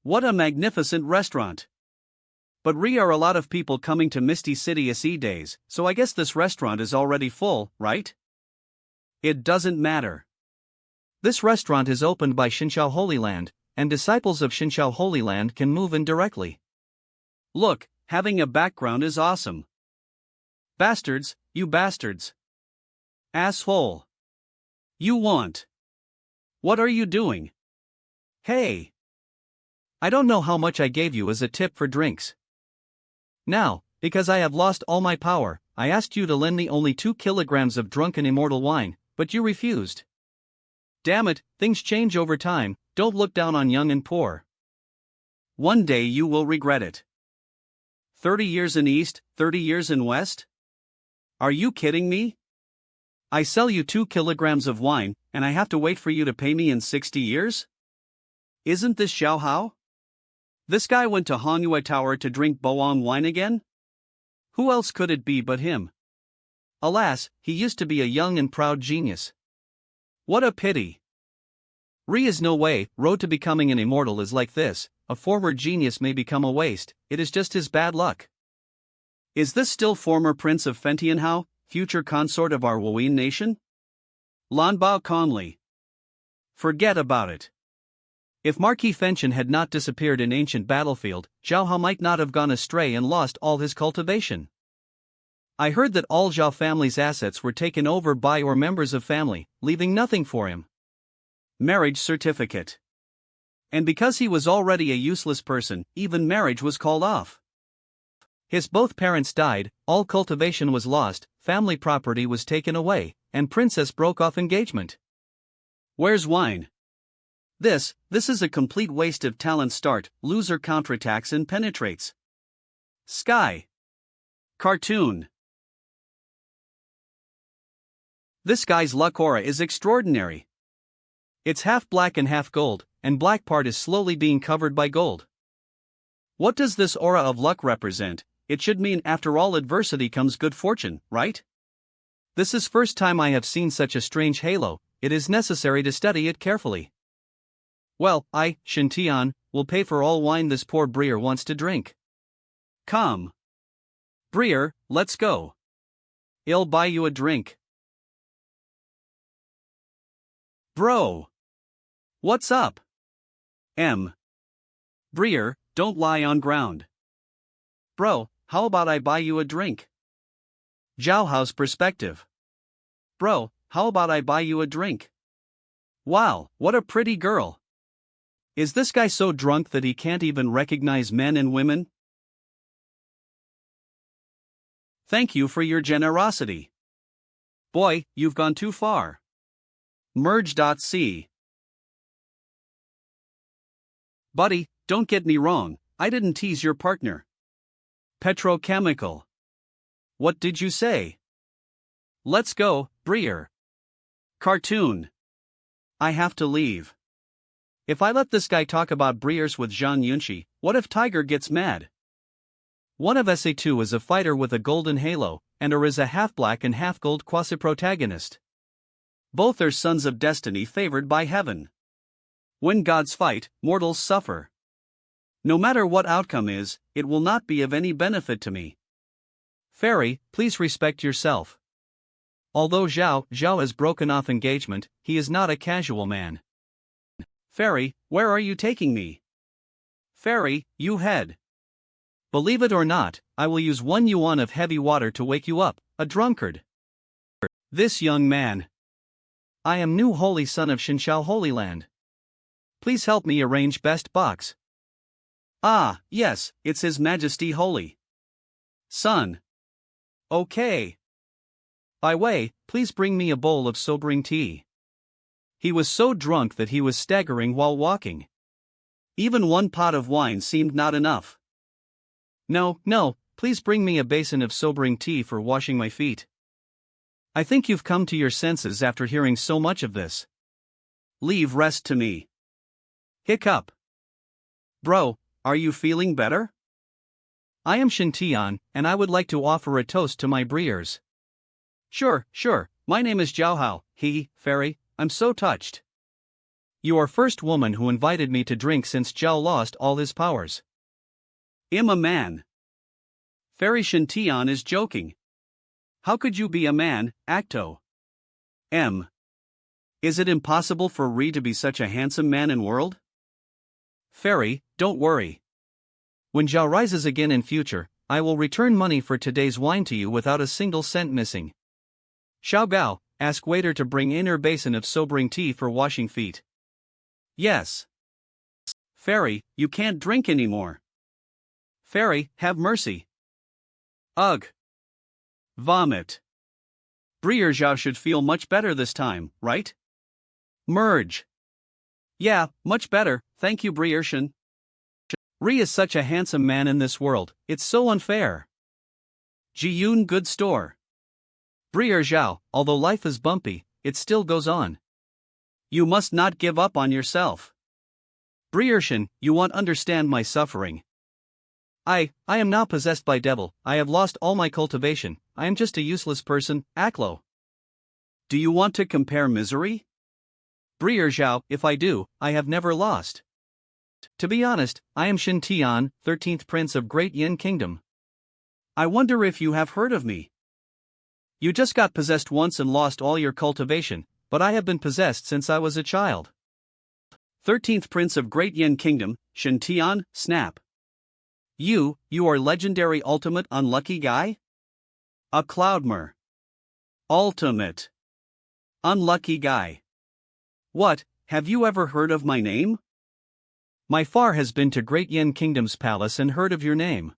What a magnificent restaurant. But Re are a lot of people coming to Misty City SE days, so I guess this restaurant is already full, right? It doesn't matter. This restaurant is opened by Shinshao Holy Land, and disciples of Shinshao Holy Land can move in directly. Look, having a background is awesome. Bastards, you bastards. Asshole. You want. What are you doing? Hey. I don't know how much I gave you as a tip for drinks. Now, because I have lost all my power, I asked you to lend me only 2 kilograms of drunken immortal wine, but you refused. Damn it, things change over time, don't look down on young and poor. One day you will regret it. 30 years in East, 30 years in West? Are you kidding me? I sell you 2 kilograms of wine, and I have to wait for you to pay me in 60 years? Isn't this Xiao Hao? This guy went to Manhwa Tower to drink Boang wine again? Who else could it be but him? Alas, he used to be a young and proud genius. What a pity. Is no way, road to becoming an immortal is like this, a former genius may become a waste, it is just his bad luck. Is this still former Prince of Fentianhao, future consort of our Wuyin nation? Lanbao Conley. Forget about it. If Marquis Fenchen had not disappeared in ancient battlefield, Zhao Hao might not have gone astray and lost all his cultivation. I heard that all Zhao family's assets were taken over by or members of family, leaving nothing for him. Marriage certificate. And because he was already a useless person, even marriage was called off. His both parents died, all cultivation was lost, family property was taken away, and princess broke off engagement. Where's wine? This is a complete waste of talent. Start, loser counterattacks and penetrates. Sky. Cartoon. This guy's luck aura is extraordinary. It's half black and half gold, and black part is slowly being covered by gold. What does this aura of luck represent? It should mean after all adversity comes good fortune, right? This is first time I have seen such a strange halo, it is necessary to study it carefully. Well, I, Shintian, will pay for all wine this poor Brier wants to drink. Come. Brier, let's go. I'll buy you a drink. Bro. What's up? Brier, don't lie on ground. Bro, how about I buy you a drink? Zhao Hao's perspective. Bro, how about I buy you a drink? Wow, what a pretty girl. Is this guy so drunk that he can't even recognize men and women? Thank you for your generosity. Boy, you've gone too far. Merge.c. Buddy, don't get me wrong, I didn't tease your partner. Petrochemical. What did you say? Let's go, Brier. Cartoon. I have to leave. If I let this guy talk about Briers with Zhang Yunxi, what if Tiger gets mad? One of SA2 is a fighter with a golden halo, and is a half-black and half-gold quasi-protagonist. Both are sons of destiny favored by heaven. When gods fight, mortals suffer. No matter what outcome is, it will not be of any benefit to me. Fairy, please respect yourself. Although Zhao has broken off engagement, he is not a casual man. Fairy, where are you taking me? Fairy, you head. Believe it or not, I will use 1 yuan of heavy water to wake you up, a drunkard. This young man. I am new holy son of Shinshao Holy Land. Please help me arrange best box. Ah, yes, it's His Majesty Holy Son. Okay. By way, please bring me a bowl of sobering tea. He was so drunk that he was staggering while walking. Even 1 pot of wine seemed not enough. No, please bring me a basin of sobering tea for washing my feet. I think you've come to your senses after hearing so much of this. Leave rest to me. Hiccup. Bro, are you feeling better? I am Shintian, and I would like to offer a toast to my Briers. Sure, my name is Zhao Hao, Fairy, I'm so touched. You are first woman who invited me to drink since Zhao lost all his powers. I'm a man. Fairy Shintian is joking. How could you be a man, Acto? Is it impossible for Ri to be such a handsome man in world? Fairy, don't worry. When Zhao rises again in future, I will return money for today's wine to you without a single cent missing. Xiao Gao, ask waiter to bring inner basin of sobering tea for washing feet. Yes. Fairy, you can't drink anymore. Fairy, have mercy. Ugh. Vomit. Briar Zhao should feel much better this time, right? Merge. Yeah, much better, thank you Briarshan. Ri is such a handsome man in this world, it's so unfair. Ji-yoon good store. Briar Zhao, although life is bumpy, it still goes on. You must not give up on yourself. Briarshan, you won't understand my suffering. I am now possessed by devil, I have lost all my cultivation, I am just a useless person, Aklo. Do you want to compare misery? Briar Zhao, if I do, I have never lost. To be honest, I am Shin Tian, 13th Prince of Great Yin Kingdom. I wonder if you have heard of me. You just got possessed once and lost all your cultivation, but I have been possessed since I was a child. 13th Prince of Great Yin Kingdom, Shin Tian, snap. You are legendary ultimate unlucky guy? A Cloudmer. Ultimate. Unlucky guy. What, have you ever heard of my name? My far has been to Great Yin Kingdom's palace and heard of your name.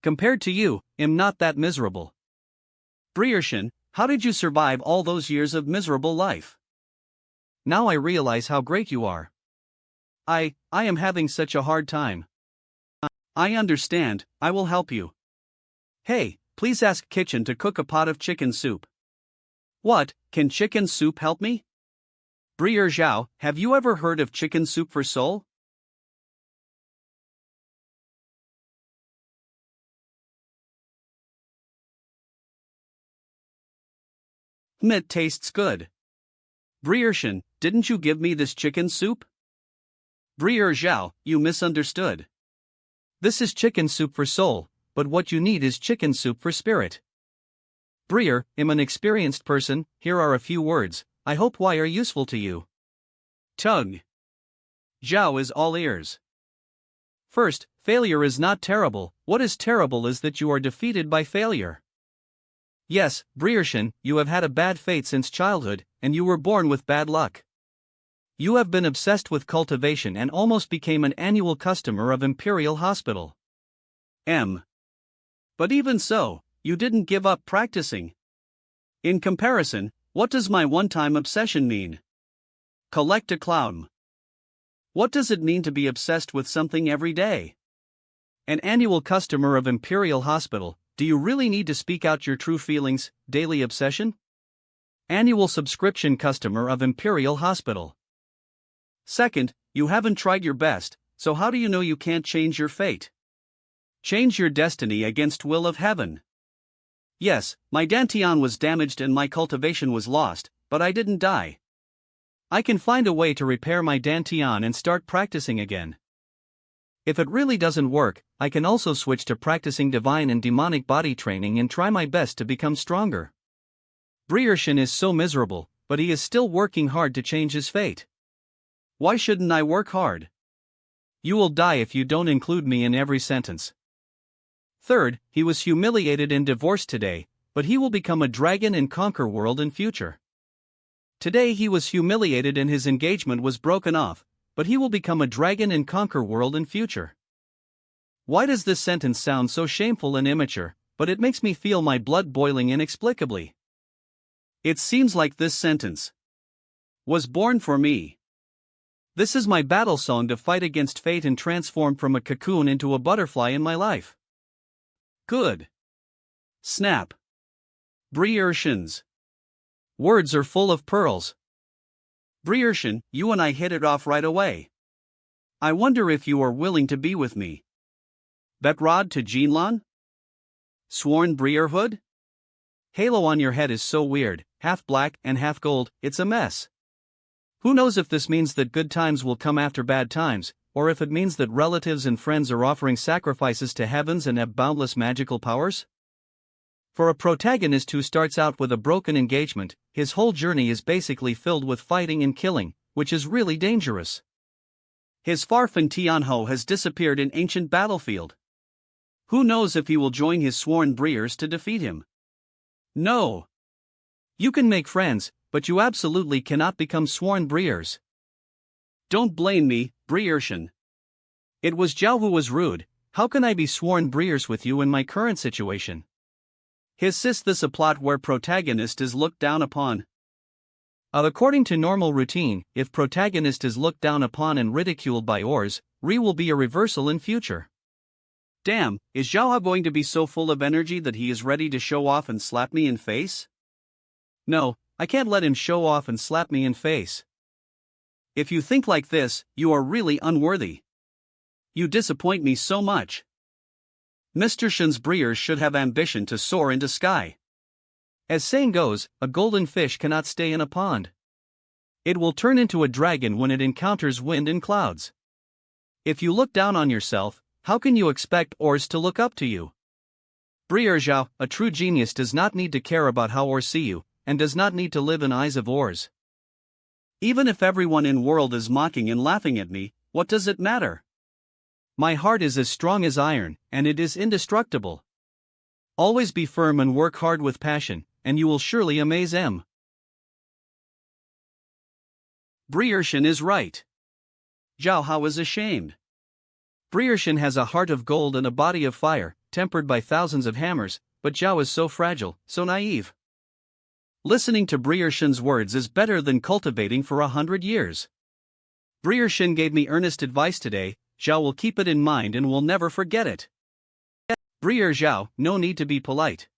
Compared to you, am not that miserable. Briarshan, how did you survive all those years of miserable life? Now I realize how great you are. I am having such a hard time. I understand, I will help you. Hey, please ask kitchen to cook a pot of chicken soup. What, can chicken soup help me? Briar Zhao, have you ever heard of chicken soup for soul? It tastes good. Briarshan, didn't you give me this chicken soup? Briar Zhao, you misunderstood. This is chicken soup for soul, but what you need is chicken soup for spirit. Briar, I'm an experienced person, here are a few words, I hope why are useful to you. Tug. Zhao is all ears. First, failure is not terrible, what is terrible is that you are defeated by failure. Yes, Briarshan, you have had a bad fate since childhood, and you were born with bad luck. You have been obsessed with cultivation and almost became an annual customer of Imperial Hospital. But even so, you didn't give up practicing. In comparison, what does my one-time obsession mean? Collect a clown. What does it mean to be obsessed with something every day? An annual customer of Imperial Hospital, do you really need to speak out your true feelings, daily obsession? Annual subscription customer of Imperial Hospital. Second, you haven't tried your best, so how do you know you can't change your fate? Change your destiny against will of heaven. Yes, my dantian was damaged and my cultivation was lost, but I didn't die. I can find a way to repair my dantian and start practicing again. If it really doesn't work, I can also switch to practicing divine and demonic body training and try my best to become stronger. Briarshan is so miserable, but he is still working hard to change his fate. Why shouldn't I work hard? You will die if you don't include me in every sentence. Third, he was humiliated and divorced today, but he will become a dragon and conquer world in future. Today he was humiliated and his engagement was broken off, but he will become a dragon and conquer world in future. Why does this sentence sound so shameful and immature, but it makes me feel my blood boiling inexplicably? It seems like this sentence was born for me. This is my battle song to fight against fate and transform from a cocoon into a butterfly in my life. Good. Snap. Briarshans. Words are full of pearls. Briarshan, you and I hit it off right away. I wonder if you are willing to be with me. Betrod to Jinlan? Sworn Briarhood? Halo on your head is so weird, half black and half gold, it's a mess. Who knows if this means that good times will come after bad times, or if it means that relatives and friends are offering sacrifices to heavens and have boundless magical powers? For a protagonist who starts out with a broken engagement, his whole journey is basically filled with fighting and killing, which is really dangerous. His Farfan Tianho has disappeared in ancient battlefield. Who knows if he will join his sworn Briars to defeat him? No. You can make friends, but you absolutely cannot become sworn breers. Don't blame me, Briershin. It was Zhao who was rude. How can I be sworn breers with you in my current situation? Is this a plot where protagonist is looked down upon? According to normal routine, if protagonist is looked down upon and ridiculed by oars, will be a reversal in future. Damn, is Zhao going to be so full of energy that he is ready to show off and slap me in face? No, I can't let him show off and slap me in face. If you think like this, you are really unworthy. You disappoint me so much. Mr. Shin's breers should have ambition to soar into sky. As saying goes, a golden fish cannot stay in a pond. It will turn into a dragon when it encounters wind and clouds. If you look down on yourself, how can you expect oars to look up to you? Breer Zhao, a true genius does not need to care about how oars see you, and does not need to live in eyes of oars. Even if everyone in world is mocking and laughing at me, what does it matter? My heart is as strong as iron, and it is indestructible. Always be firm and work hard with passion, and you will surely amaze M. Briershin is right. Zhao Hao is ashamed. Briershin has a heart of gold and a body of fire, tempered by thousands of hammers, but Zhao is so fragile, so naive. Listening to Briershin's words is better than cultivating for 100 years. Briershin gave me earnest advice today. Zhao will keep it in mind and will never forget it. Breer Zhao, no need to be polite.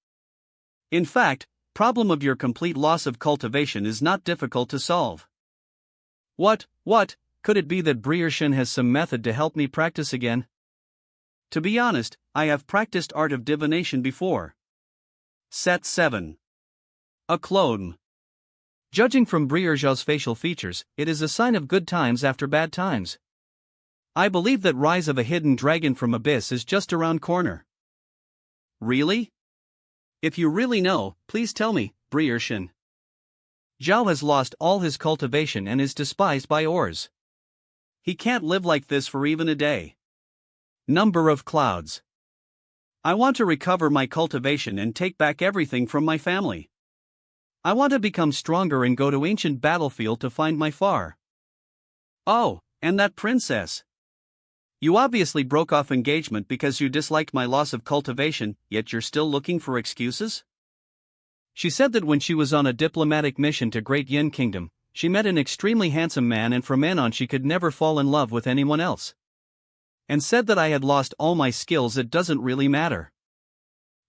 In fact, problem of your complete loss of cultivation is not difficult to solve. What, could it be that Briershin has some method to help me practice again? To be honest, I have practiced art of divination before. Set 7. A clone. Judging from Breer Zhao's facial features, it is a sign of good times after bad times. I believe that rise of a hidden dragon from abyss is just around corner. Really? If you really know, please tell me, Briershin. Zhao has lost all his cultivation and is despised by oars. He can't live like this for even a day. Number of clouds. I want to recover my cultivation and take back everything from my family. I want to become stronger and go to ancient battlefield to find my far. Oh, and that princess. You obviously broke off engagement because you disliked my loss of cultivation, yet you're still looking for excuses? She said that when she was on a diplomatic mission to Great Yin Kingdom, she met an extremely handsome man and from then on she could never fall in love with anyone else. And said that I had lost all my skills. It doesn't really matter.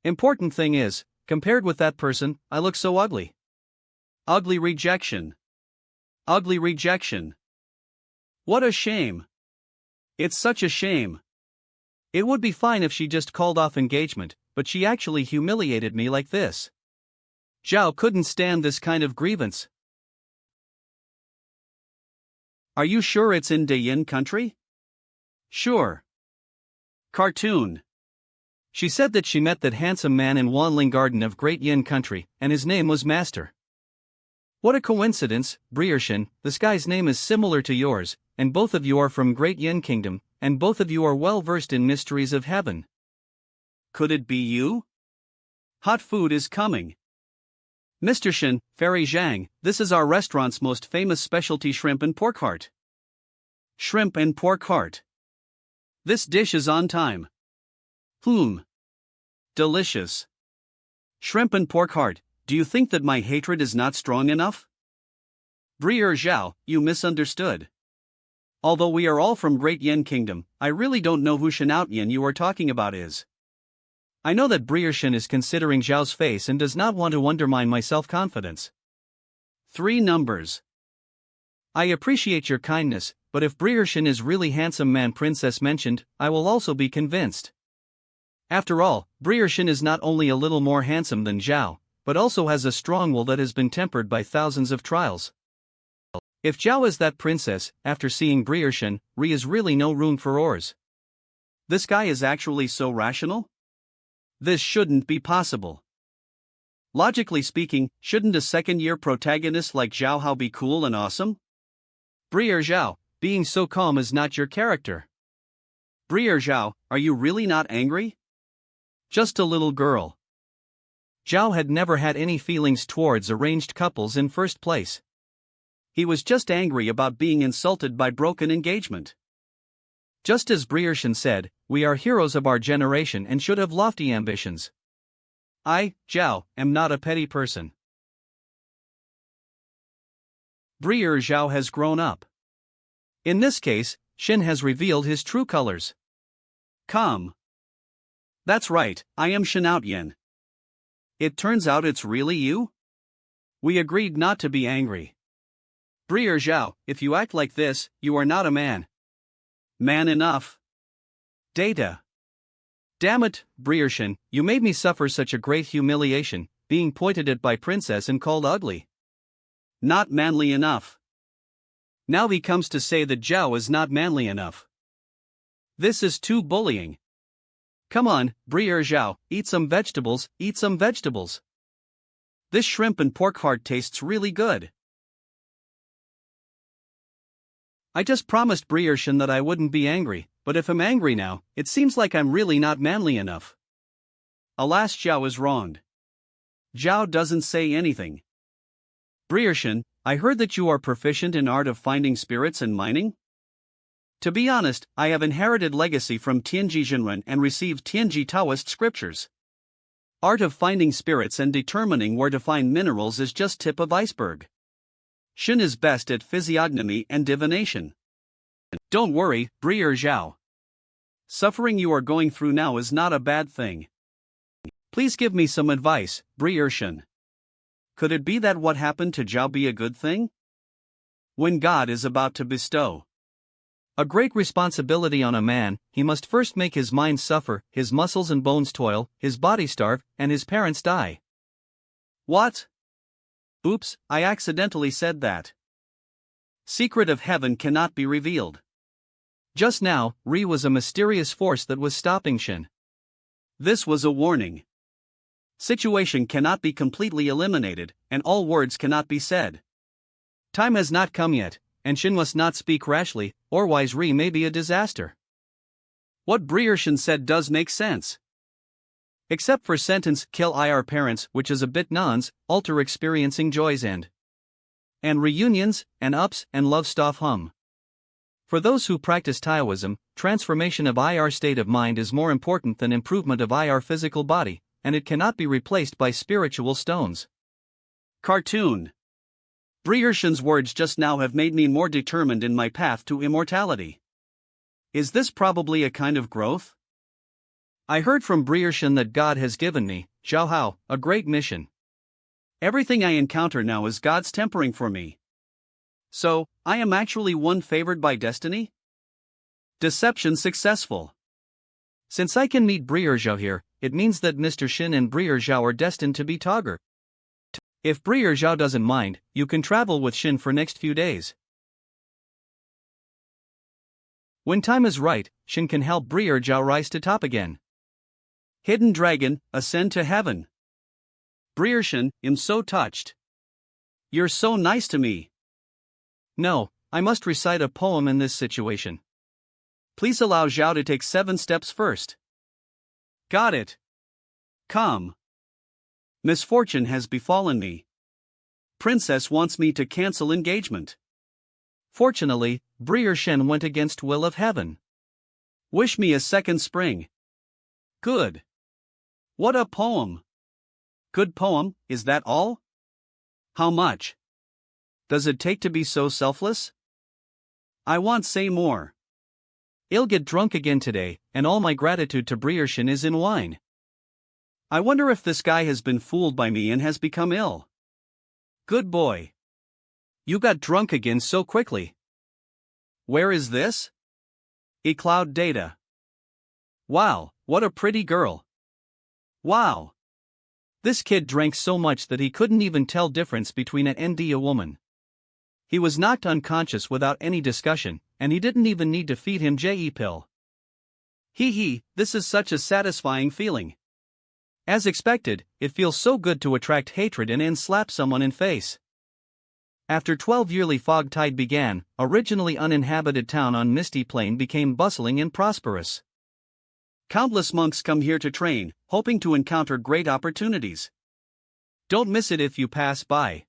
Important thing is, compared with that person, I look so ugly. Ugly rejection. Ugly rejection. What a shame. It's such a shame. It would be fine if she just called off engagement, but she actually humiliated me like this. Zhao couldn't stand this kind of grievance. Are you sure it's in Dayin country? Sure. Cartoon. She said that she met that handsome man in Wanling Garden of Great Yin country, and his name was Master. What a coincidence, Briershin, this guy's name is similar to yours, and both of you are from Great Yin Kingdom, and both of you are well versed in mysteries of heaven. Could it be you? Hot food is coming. Mr. Shin, Fairy Zhang, this is our restaurant's most famous specialty shrimp and pork heart. Shrimp and pork heart. This dish is on time. Delicious. Shrimp and pork heart, do you think that my hatred is not strong enough? Breer Zhao, you misunderstood. Although we are all from Great Yin Kingdom, I really don't know who Shanout Yin you are talking about is. I know that Briershin is considering Zhao's face and does not want to undermine my self-confidence. 3 numbers. I appreciate your kindness, but if Briershin is really handsome man princess mentioned, I will also be convinced. After all, Briershin is not only a little more handsome than Zhao, but also has a strong will that has been tempered by thousands of trials. If Zhao is that princess, after seeing Briershin, is really no room for oars. This guy is actually so rational? This shouldn't be possible. Logically speaking, shouldn't a second-year protagonist like Zhao Hao be cool and awesome? Breer Zhao, being so calm is not your character. Breer Zhao, are you really not angry? Just a little girl. Zhao had never had any feelings towards arranged couples in first place. He was just angry about being insulted by broken engagement. Just as Briershan said, we are heroes of our generation and should have lofty ambitions. I, Zhao, am not a petty person. Brier Zhao has grown up. In this case, Shin has revealed his true colors. Come. That's right, I am Shin Outyen. It turns out it's really you? We agreed not to be angry. Brier Zhao, if you act like this, you are not a man. Man enough. Data. Damn it, Briershan, you made me suffer such a great humiliation, being pointed at by princess and called ugly. Not manly enough. Now he comes to say that Zhao is not manly enough. This is too bullying. Come on, Brier Zhao, eat some vegetables, eat some vegetables. This shrimp and pork heart tastes really good. I just promised Briershan that I wouldn't be angry, but if I'm angry now, it seems like I'm really not manly enough. Alas, Zhao is wronged. Zhao doesn't say anything. Briershan, I heard that you are proficient in art of finding spirits and mining? To be honest, I have inherited legacy from Tianji Zhenren and received Tianji Taoist scriptures. Art of finding spirits and determining where to find minerals is just tip of iceberg. Shin is best at physiognomy and divination. Don't worry, Brier Zhao. Suffering you are going through now is not a bad thing. Please give me some advice, Brier Shin. Could it be that what happened to Zhao be a good thing? When God is about to bestow a great responsibility on a man, he must first make his mind suffer, his muscles and bones toil, his body starve, and his parents die. What? Oops, I accidentally said that. Secret of heaven cannot be revealed. Just now, Ri was a mysterious force that was stopping Shin. This was a warning. Situation cannot be completely eliminated, and all words cannot be said. Time has not come yet, and Shin must not speak rashly, otherwise Ri may be a disaster. What Briershan said does make sense. Except for sentence, kill our parents, which is a bit nonce, alter experiencing joys and reunions, and ups, and love stuff hum. For those who practice Taoism, transformation of IR state of mind is more important than improvement of IR physical body, and it cannot be replaced by spiritual stones. Cartoon. Briershan's words just now have made me more determined in my path to immortality. Is this probably a kind of growth? I heard from Briershan that God has given me, Zhao Hao, a great mission. Everything I encounter now is God's tempering for me. So, I am actually one favored by destiny? Deception successful. Since I can meet Brier Zhao here, it means that Mr. Shin and Brier Zhao are destined to be Togger. If Brier Zhao doesn't mind, you can travel with Shin for next few days. When time is right, Shin can help Brier Zhao rise to top again. Hidden dragon, ascend to heaven. Briershan, am so touched. You're so nice to me. No, I must recite a poem in this situation. Please allow Zhao to take 7 steps first. Got it. Come. Misfortune has befallen me. Princess wants me to cancel engagement. Fortunately, Brier Shen went against will of heaven. Wish me a second spring. Good. What a poem. Good poem, is that all? How much? Does it take to be so selfless? I want say more. I'll get drunk again today, and all my gratitude to Briershan is in wine. I wonder if this guy has been fooled by me and has become ill. Good boy. You got drunk again so quickly. Where is this? eCloud data. Wow, what a pretty girl. Wow. This kid drank so much that he couldn't even tell difference between an and a woman. He was knocked unconscious without any discussion, and he didn't even need to feed him JE pill. Hee, this is such a satisfying feeling. As expected, it feels so good to attract hatred and slap someone in face. After 12 yearly fog tide began, originally uninhabited town on Misty Plain became bustling and prosperous. Countless monks come here to train, hoping to encounter great opportunities. Don't miss it if you pass by.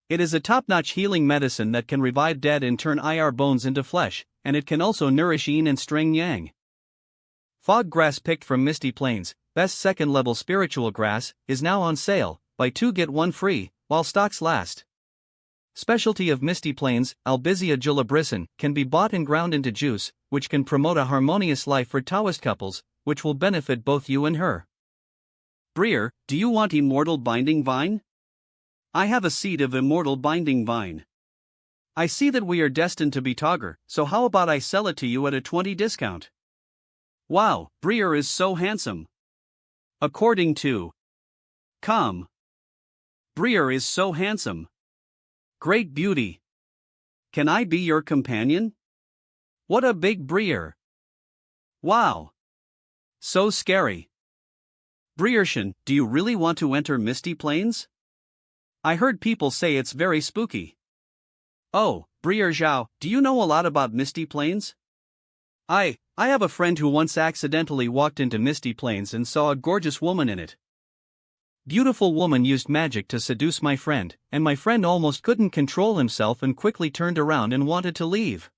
It is a top-notch healing medicine that can revive dead and turn IR bones into flesh, and it can also nourish yin and strength yang. Fog grass picked from misty plains, best second-level spiritual grass, is now on sale, buy 2 get 1 free, while stocks last. Specialty of misty plains, Albizia julibrissin, can be bought and ground into juice, which can promote a harmonious life for Taoist couples, which will benefit both you and her. Breer, do you want immortal binding vine? I have a seed of immortal binding vine. I see that we are destined to be Togger, so how about I sell it to you at a 20 discount? Wow, Breer is so handsome. According to Com. Breer is so handsome. Great beauty. Can I be your companion? What a big Breer. Wow. So scary. Breershin, do you really want to enter Misty Plains? I heard people say it's very spooky. Oh, Breer Zhao, do you know a lot about Misty Plains? I have a friend who once accidentally walked into Misty Plains and saw a gorgeous woman in it. Beautiful woman used magic to seduce my friend, and my friend almost couldn't control himself and quickly turned around and wanted to leave.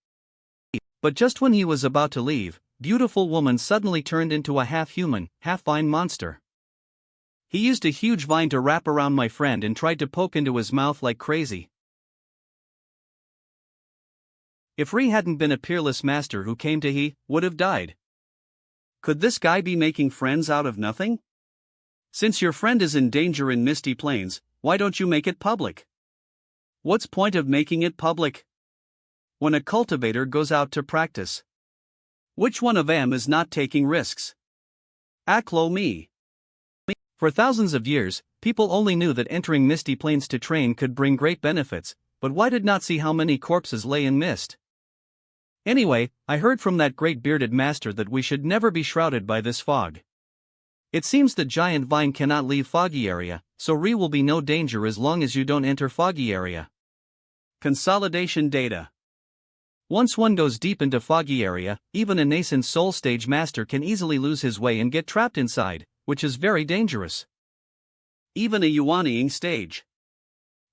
But just when he was about to leave, beautiful woman suddenly turned into a half-human, half-vine monster. He used a huge vine to wrap around my friend and tried to poke into his mouth like crazy. If Ri hadn't been a peerless master who came to he, would have died. Could this guy be making friends out of nothing? Since your friend is in danger in Misty Plains, why don't you make it public? What's point of making it public? When a cultivator goes out to practice, which one of them is not taking risks? Aklo me. For thousands of years, people only knew that entering Misty Plains to train could bring great benefits, but why did not see how many corpses lay in mist? Anyway, I heard from that great bearded master that we should never be shrouded by this fog. It seems the giant vine cannot leave foggy area, so Ri will be no danger as long as you don't enter foggy area. Consolidation data. Once one goes deep into foggy area, even a nascent soul stage master can easily lose his way and get trapped inside, which is very dangerous. Even a Yuaniing stage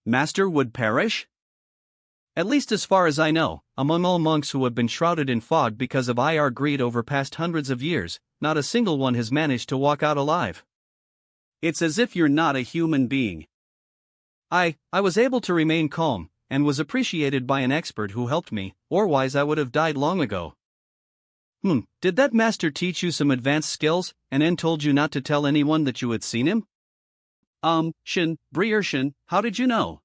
master would perish? At least as far as I know, among all monks who have been shrouded in fog because of IR greed over past hundreds of years, not a single one has managed to walk out alive. It's as if you're not a human being. I was able to remain calm, and was appreciated by an expert who helped me, otherwise I would have died long ago. Did that master teach you some advanced skills, and then told you not to tell anyone that you had seen him? Breershin, how did you know?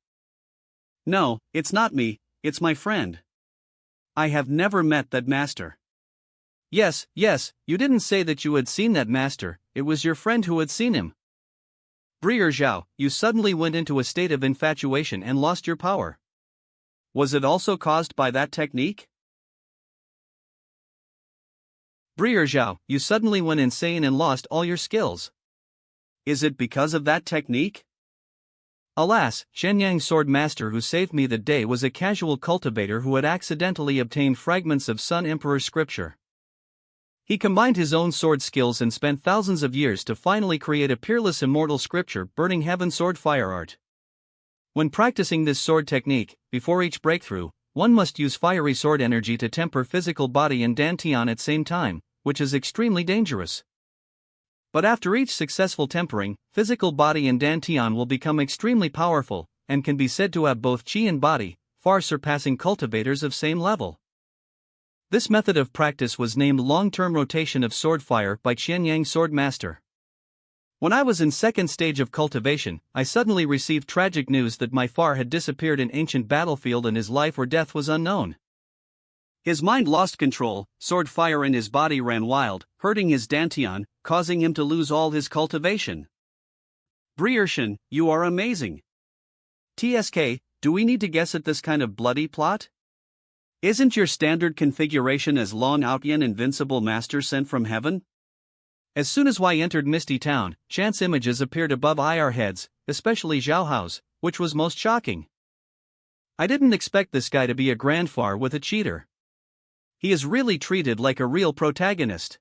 No, it's not me, it's my friend. I have never met that master. Yes, you didn't say that you had seen that master, it was your friend who had seen him. Breer Zhao, you suddenly went into a state of infatuation and lost your power. Was it also caused by that technique? Breer Zhao, you suddenly went insane and lost all your skills. Is it because of that technique? Alas, Shenyang sword master who saved me the day was a casual cultivator who had accidentally obtained fragments of Sun Emperor scripture. He combined his own sword skills and spent thousands of years to finally create a peerless immortal scripture burning heaven sword fire art. When practicing this sword technique, before each breakthrough, one must use fiery sword energy to temper physical body and dantian at same time, which is extremely dangerous. But after each successful tempering, physical body and dantian will become extremely powerful, and can be said to have both chi and body, far surpassing cultivators of same level. This method of practice was named long-term rotation of sword fire by Qianyang sword master. When I was in second stage of cultivation, I suddenly received tragic news that my far had disappeared in ancient battlefield and his life or death was unknown. His mind lost control, sword fire in his body ran wild, hurting his dantian, causing him to lose all his cultivation. Breershin, you are amazing. TSK, do we need to guess at this kind of bloody plot? Isn't your standard configuration as Long Outyan invincible master sent from heaven? As soon as I entered Misty Town, chance images appeared above IR heads, especially Zhao Hao's, which was most shocking. I didn't expect this guy to be a grandfar with a cheater. He is really treated like a real protagonist.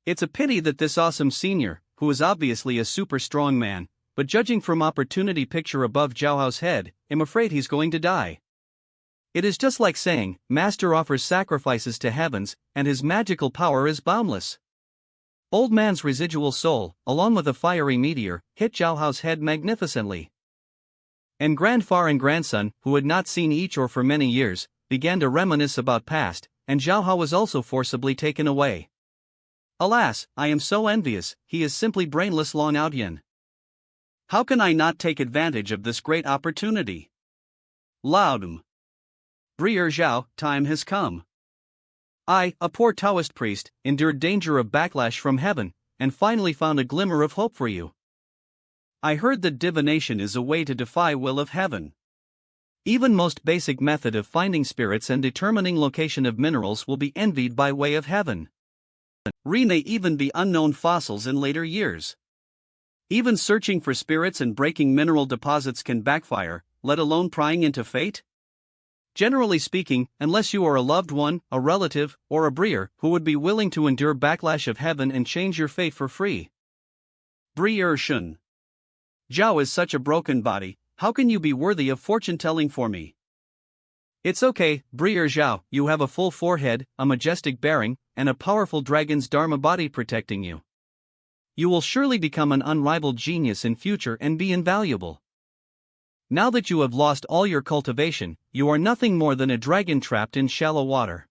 It's a pity that this awesome senior, who is obviously a super strong man, but judging from opportunity picture above Zhao head, I'm afraid he's going to die. It is just like saying, Master offers sacrifices to heavens, and his magical power is boundless. Old man's residual soul, along with a fiery meteor, hit Zhao head magnificently. And grandfather and grandson, who had not seen each other for many years, began to reminisce about past, and Zhao was also forcibly taken away. Alas, I am so envious, he is simply brainless Long Outyan. How can I not take advantage of this great opportunity? Laudum. Breer Zhao, time has come. I, a poor Taoist priest, endured danger of backlash from heaven, and finally found a glimmer of hope for you. I heard that divination is a way to defy will of heaven. Even most basic method of finding spirits and determining location of minerals will be envied by way of heaven. May even be unknown fossils in later years. Even searching for spirits and breaking mineral deposits can backfire, let alone prying into fate? Generally speaking, unless you are a loved one, a relative, or a breer who would be willing to endure backlash of heaven and change your fate for free. Breer Shun. Zhao is such a broken body, how can you be worthy of fortune-telling for me? It's okay, Breer Zhao, you have a full forehead, a majestic bearing, and a powerful dragon's dharma body protecting you. You will surely become an unrivaled genius in future and be invaluable. Now that you have lost all your cultivation, you are nothing more than a dragon trapped in shallow water.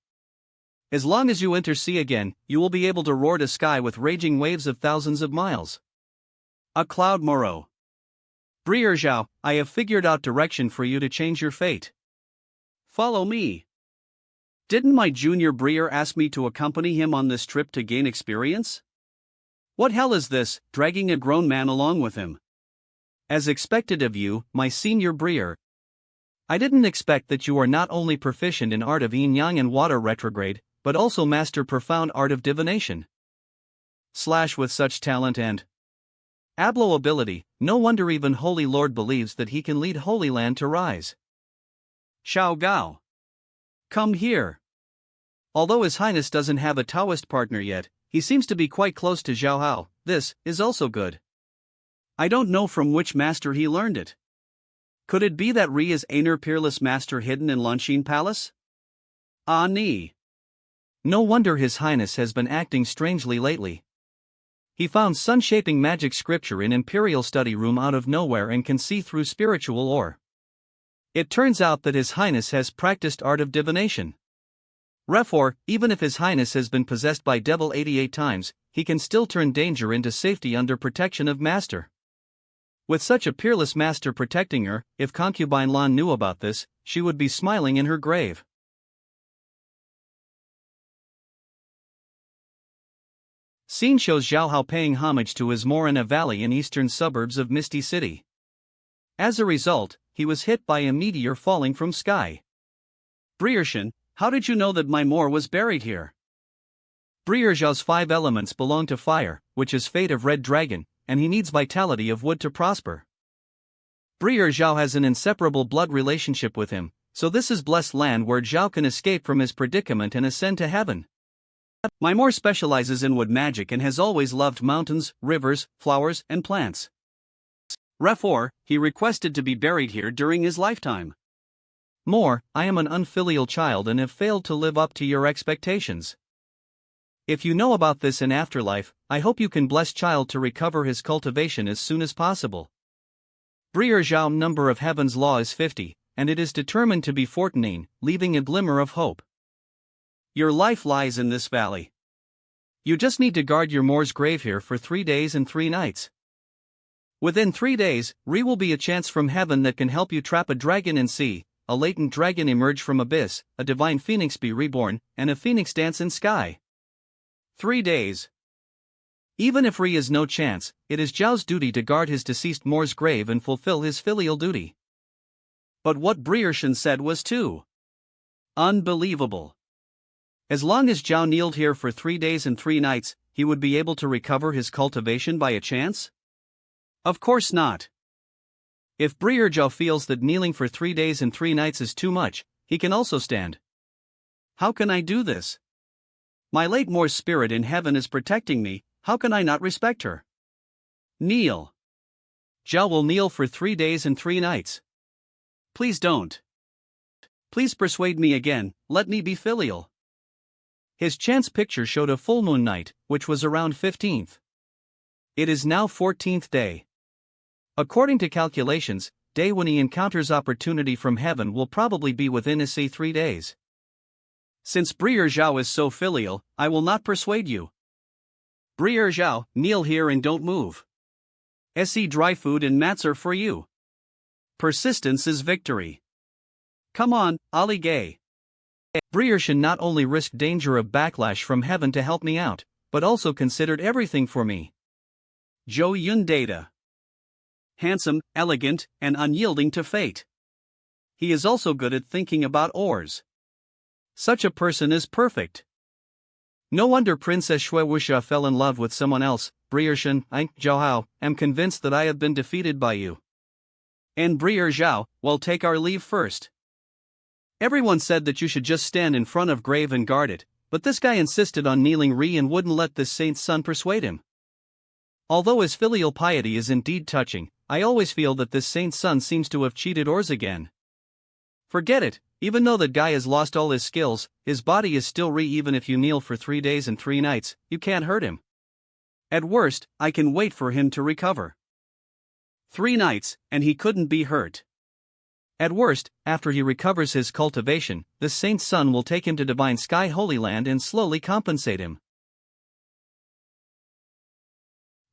As long as you enter sea again, you will be able to roar to sky with raging waves of thousands of miles. A cloud Moro. Breer Zhao, I have figured out direction for you to change your fate. Follow me. Didn't my junior Breer ask me to accompany him on this trip to gain experience? What hell is this, dragging a grown man along with him? As expected of you, my senior Breer. I didn't expect that you are not only proficient in art of yin-yang and water retrograde, but also master profound art of divination. With such talent and Ablo ability, no wonder even Holy Lord believes that he can lead Holy Land to rise. Xiao Gao. Come here. Although His Highness doesn't have a Taoist partner yet, he seems to be quite close to Zhao Hao. This is also good. I don't know from which master he learned it. Could it be that Ri is Aner peerless master hidden in Lanshin Palace? Ah Ni. No wonder His Highness has been acting strangely lately. He found sun-shaping magic scripture in Imperial study room out of nowhere and can see through spiritual ore. It turns out that His Highness has practiced art of divination. Therefore, even if His Highness has been possessed by devil 88 times, he can still turn danger into safety under protection of master. With such a peerless master protecting her, if concubine Lan knew about this, she would be smiling in her grave. Scene shows Zhao Hao paying homage to his Mor in a valley in eastern suburbs of Misty City. As a result, he was hit by a meteor falling from sky. Breershan, how did you know that my Mor was buried here? Breer Zhao's 5 elements belong to fire, which is fate of red dragon, and he needs vitality of wood to prosper. Breer Zhao has an inseparable blood relationship with him, so this is blessed land where Zhao can escape from his predicament and ascend to heaven. My Mor specializes in wood magic and has always loved mountains, rivers, flowers, and plants. Therefore, he requested to be buried here during his lifetime. Mor, I am an unfilial child and have failed to live up to your expectations. If you know about this in afterlife, I hope you can bless child to recover his cultivation as soon as possible. Breer Zhao number of heaven's law is 50, and it is determined to be 14, leaving a glimmer of hope. Your life lies in this valley. You just need to guard your Mor's grave here for 3 days and 3 nights. Within 3 days, will be a chance from heaven that can help you trap a dragon in sea, a latent dragon emerge from abyss, a divine phoenix be reborn, and a phoenix dance in sky. 3 days. Even if Ri is no chance, it is Zhao's duty to guard his deceased Mor's grave and fulfill his filial duty. But what Breershan said was too unbelievable. As long as Zhao kneeled here for 3 days and 3 nights, he would be able to recover his cultivation by a chance? Of course not. If Breer Zhao feels that kneeling for 3 days and 3 nights is too much, he can also stand. How can I do this? My late Mor's spirit in heaven is protecting me, how can I not respect her? Kneel. Zhao will kneel for 3 days and 3 nights. Please don't. Please persuade me again, let me be filial. His chance picture showed a full moon night, which was around 15th. It is now 14th day. According to calculations, day when he encounters opportunity from heaven will probably be within say 3 days. Since Brier Zhao is so filial, I will not persuade you. Brier Zhao, kneel here and don't move. Se dry food and mats are for you. Persistence is victory. Come on, Ali Gay. Brier should not only risk danger of backlash from heaven to help me out, but also considered everything for me. Zhou Yun Data. Handsome, elegant, and unyielding to fate. He is also good at thinking about ores. Such a person is perfect. No wonder Princess Shui Wuxia fell in love with someone else. Brier Shen, I, Zhao Hao, am convinced that I have been defeated by you. And Brier Zhao, well, take our leave first. Everyone said that you should just stand in front of grave and guard it, but this guy insisted on kneeling and wouldn't let this saint's son persuade him. Although his filial piety is indeed touching, I always feel that this saint's son seems to have cheated ores again. Forget it, even though that guy has lost all his skills, his body is still even if you kneel for 3 days and 3 nights, you can't hurt him. At worst, I can wait for him to recover. 3 nights, and he couldn't be hurt. At worst, after he recovers his cultivation, the saint's son will take him to Divine Sky Holy Land and slowly compensate him.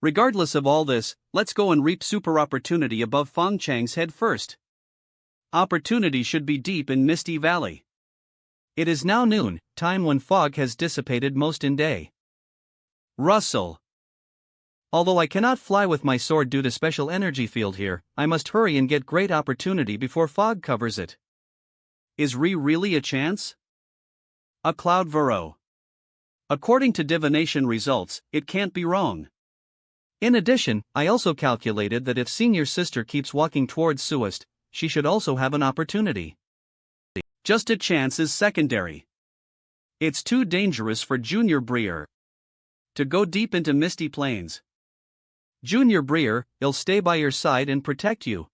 Regardless of all this, let's go and reap super opportunity above Feng Chang's head first. Opportunity should be deep in Misty Valley. It is now noon, time when fog has dissipated most in day. Russell. Although I cannot fly with my sword due to special energy field here, I must hurry and get great opportunity before fog covers it. Is really a chance? A cloud Vero. According to divination results, it can't be wrong. In addition, I also calculated that if senior sister keeps walking towards Suist, she should also have an opportunity. Just a chance is secondary. It's too dangerous for Junior Brier to go deep into Misty Plains. Junior Brier, I'll stay by your side and protect you.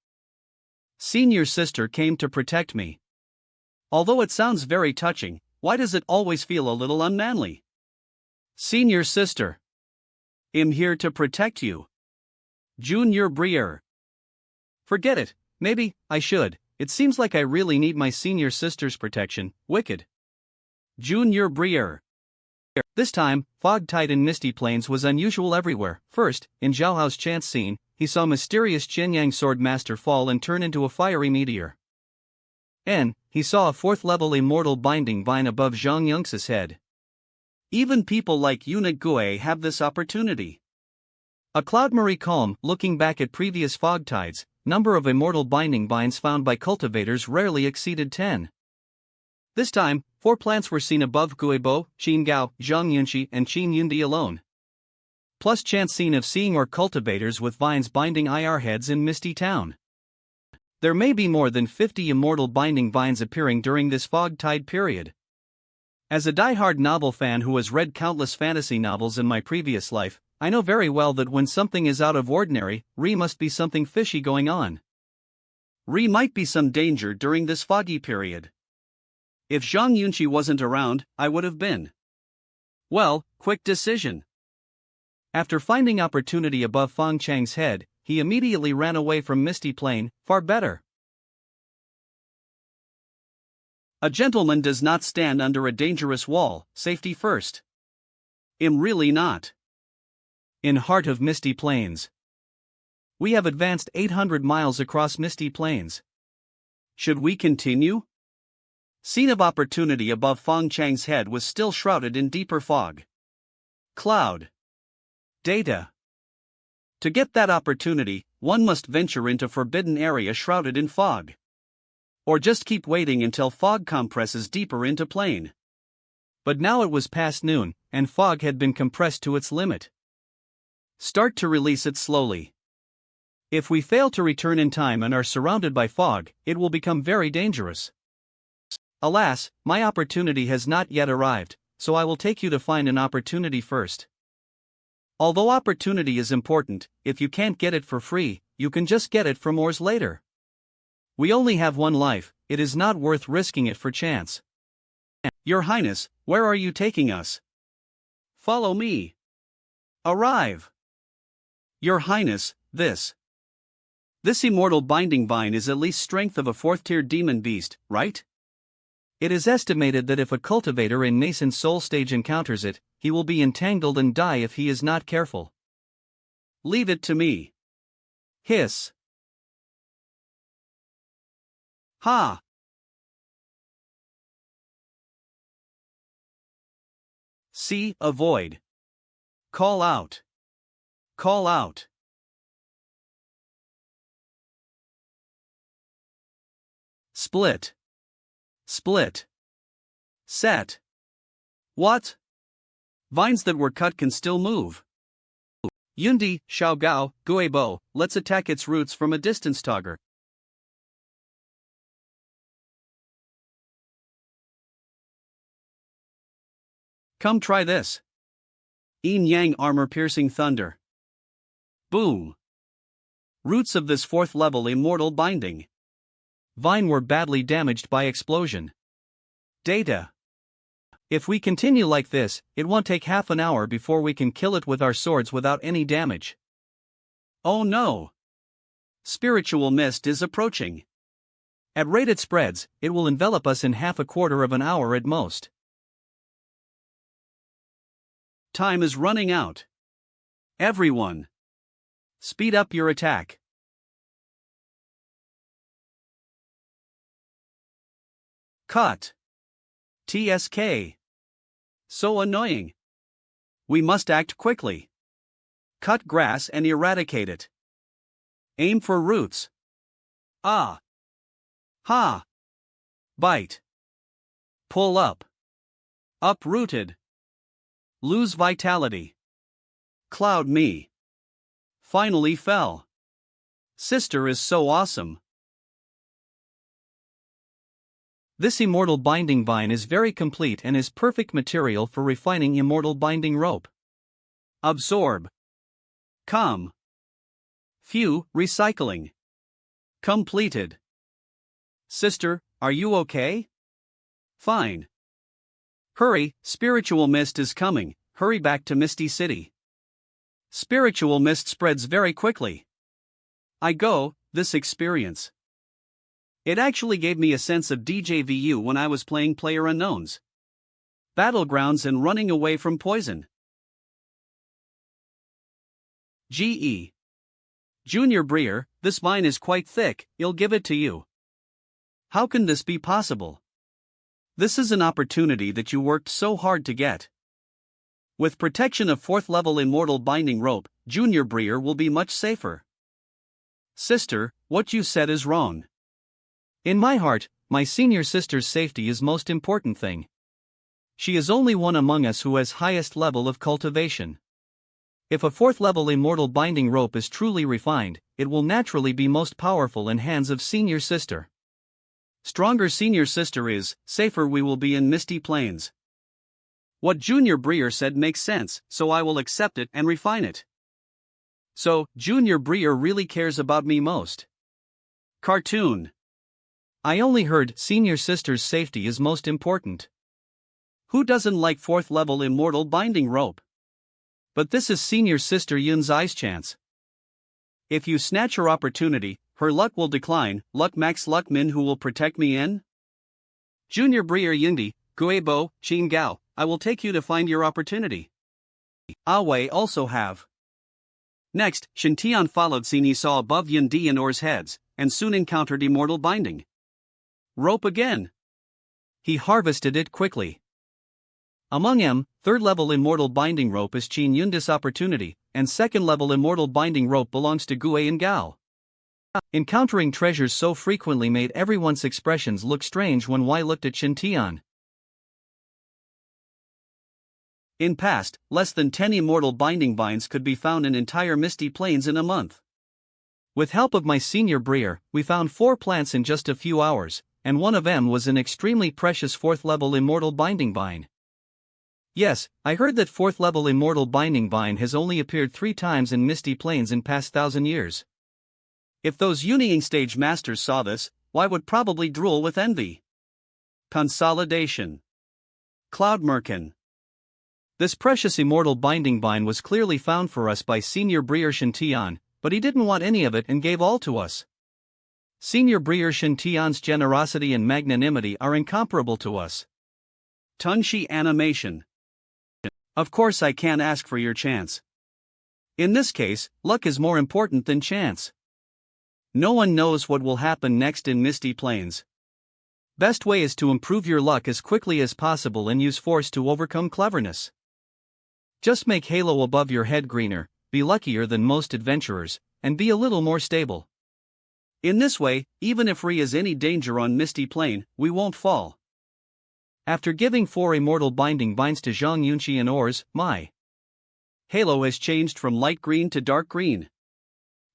Senior sister came to protect me. Although it sounds very touching, why does it always feel a little unmanly? Senior sister. I'm here to protect you. Junior Brier. Forget it, maybe I should. It seems like I really need my senior sister's protection. Wicked. Junior Brier. This time, fog tied in Misty Plains was unusual everywhere. First, in Zhao Hao's chance scene, he saw mysterious Qianyang sword master fall and turn into a fiery meteor. And he saw a 4th level immortal binding vine above Zhang Yunx's head. Even people like Eunuch Gue have this opportunity. A cloud Marie calm, looking back at previous fog tides, number of immortal binding vines found by cultivators rarely exceeded 10. This time, 4 plants were seen above Guibo, Qin Gao, Zhang Yunxi, and Qin Yundi alone. Plus chance scene of seeing or cultivators with vines binding IR heads in Misty Town. There may be more than 50 immortal binding vines appearing during this fog tide period. As a die-hard novel fan who has read countless fantasy novels in my previous life, I know very well that when something is out of ordinary, must be something fishy going on. Might be some danger during this foggy period. If Zhang Yunxi wasn't around, I would have been. Well, quick decision. After finding opportunity above Feng Chang's head, he immediately ran away from Misty Plain. Far better. A gentleman does not stand under a dangerous wall, safety first. Really not. In heart of Misty Plains. We have advanced 800 miles across Misty Plains. Should we continue? Scene of opportunity above Feng Chang's head was still shrouded in deeper fog. Cloud. Data. To get that opportunity, one must venture into forbidden area shrouded in fog. Or just keep waiting until fog compresses deeper into plane. But now it was past noon, and fog had been compressed to its limit. Start to release it slowly. If we fail to return in time and are surrounded by fog, it will become very dangerous. Alas, my opportunity has not yet arrived, so I will take you to find an opportunity first. Although opportunity is important, if you can't get it for free, you can just get it from ores later. We only have one life, it is not worth risking it for chance. Your Highness, where are you taking us? Follow me. Arrive. Your Highness, this immortal binding vine is at least strength of a 4th-tier demon beast, right? It is estimated that if a cultivator in nascent soul stage encounters it, he will be entangled and die if he is not careful. Leave it to me. Hiss. Ha! See, avoid. Call out. Call out. Split. Split. Set. What? Vines that were cut can still move. Yundi, Xiaogao, Guebo, let's attack its roots from a distance. Togger. Come try this. Yin Yang armor piercing thunder. Boom. Roots of this 4th level immortal binding vine were badly damaged by explosion. Data. If we continue like this, it won't take half an hour before we can kill it with our swords without any damage. Oh no. Spiritual mist is approaching. At rate it spreads, it will envelop us in half a quarter of an hour at most. Time is running out. Everyone, speed up your attack. Cut. TSK. So annoying. We must act quickly. Cut grass and eradicate it. Aim for roots. Ah. Ha. Bite. Pull up. Uprooted. Lose vitality. Cloud me. Finally fell. Sister is so awesome. This immortal binding vine is very complete and is perfect material for refining immortal binding rope. Absorb. Come. Few, recycling. Completed. Sister, are you okay? Fine. Hurry, spiritual mist is coming, hurry back to Misty City. Spiritual mist spreads very quickly. I go, this experience. It actually gave me a sense of DJVU when I was playing PlayerUnknown's Battlegrounds and running away from poison. GE. Junior Breer, this vine is quite thick, I'll give it to you. How can this be possible? This is an opportunity that you worked so hard to get. With protection of 4th level immortal binding rope, Junior Breer will be much safer. Sister, what you said is wrong. In my heart, my senior sister's safety is most important thing. She is only one among us who has highest level of cultivation. If a 4th level immortal binding rope is truly refined, it will naturally be most powerful in hands of senior sister. Stronger senior sister is, safer we will be in Misty Plains. What Junior Breer said makes sense, so I will accept it and refine it. So, Junior Breer really cares about me most. Cartoon. I only heard senior sister's safety is most important. Who doesn't like 4th level immortal binding rope? But this is senior sister Yun's eyes chance. If you snatch her opportunity, her luck will decline. Luck max luck min who will protect me in? Junior Breer Yundi, Guebo, Xin Gao, I will take you to find your opportunity. Awei also have. Next, Shintian followed scene he saw above Yundi and Or's heads, and soon encountered immortal binding rope again. He harvested it quickly. Among them, 3rd level immortal binding rope is Qin Yundi's opportunity, and 2nd level immortal binding rope belongs to Gue and Gao. Encountering treasures so frequently made everyone's expressions look strange when Y looked at Shintian. In past, less than 10 immortal binding vines could be found in entire Misty Plains in a month. With help of my senior Breer, we found 4 plants in just a few hours, and one of them was an extremely precious 4th level immortal binding vine. Yes, I heard that 4th level immortal binding vine has only appeared 3 times in Misty Plains in past 1,000 years. If those Uniying stage masters saw this, why would probably drool with envy. Consolidation. Cloudmerkin. This precious immortal binding bind was clearly found for us by Senior Brier Shintian, but he didn't want any of it and gave all to us. Senior Brier Shintian's generosity and magnanimity are incomparable to us. Tunshi animation. Of course I can't ask for your chance. In this case, luck is more important than chance. No one knows what will happen next in Misty Plains. Best way is to improve your luck as quickly as possible and use force to overcome cleverness. Just make halo above your head greener, be luckier than most adventurers, and be a little more stable. In this way, even if Ri is any danger on Misty Plain, we won't fall. After giving 4 immortal binding binds to Zhang Yunxi and Ors, my halo has changed from light green to dark green.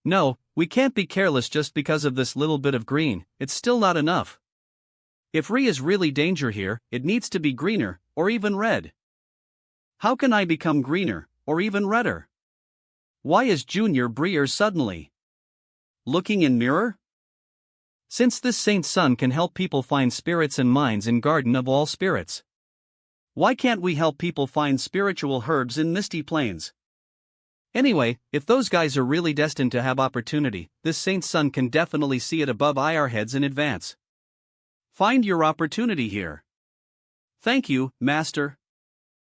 No, we can't be careless just because of this little bit of green, it's still not enough. If Ri is really danger here, it needs to be greener, or even red. How can I become greener, or even redder? Why is Junior Brier suddenly looking in mirror? Since this saint's son can help people find spirits and minds in Garden of All Spirits. Why can't we help people find spiritual herbs in Misty Plains? Anyway, if those guys are really destined to have opportunity, this saint's son can definitely see it above our heads in advance. Find your opportunity here. Thank you, Master.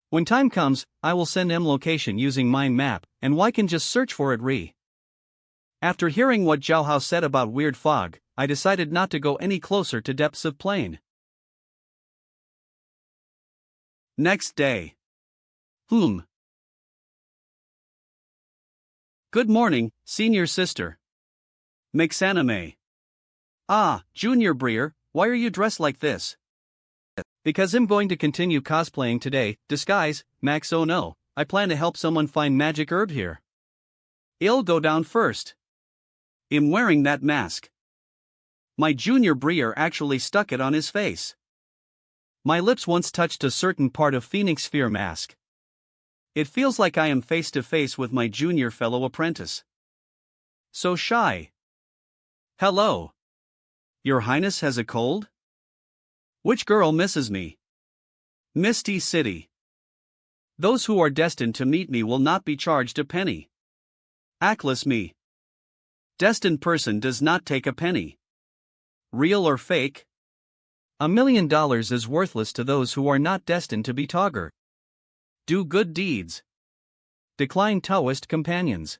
When time comes, I will send M location using mind map, and Y can just search for it Ri. After hearing what Zhao Hao said about weird fog, I decided not to go any closer to depths of plain. Next day. Good morning, senior sister. Mix anime. Ah, Junior Brier, why are you dressed like this? Because I'm going to continue cosplaying today, disguise, Max oh no, I plan to help someone find magic herb here. I'll go down first. I'm wearing that mask. My Junior Brier actually stuck it on his face. My lips once touched a certain part of Phoenix Sphere mask. It feels like I am face to face with my junior fellow apprentice. So shy. Hello. Your Highness has a cold? Which girl misses me? Misty City. Those who are destined to meet me will not be charged a penny. Ackless me. Destined person does not take a penny. Real or fake? $1 million is worthless to those who are not destined to be Togger. Do good deeds. Decline Taoist companions.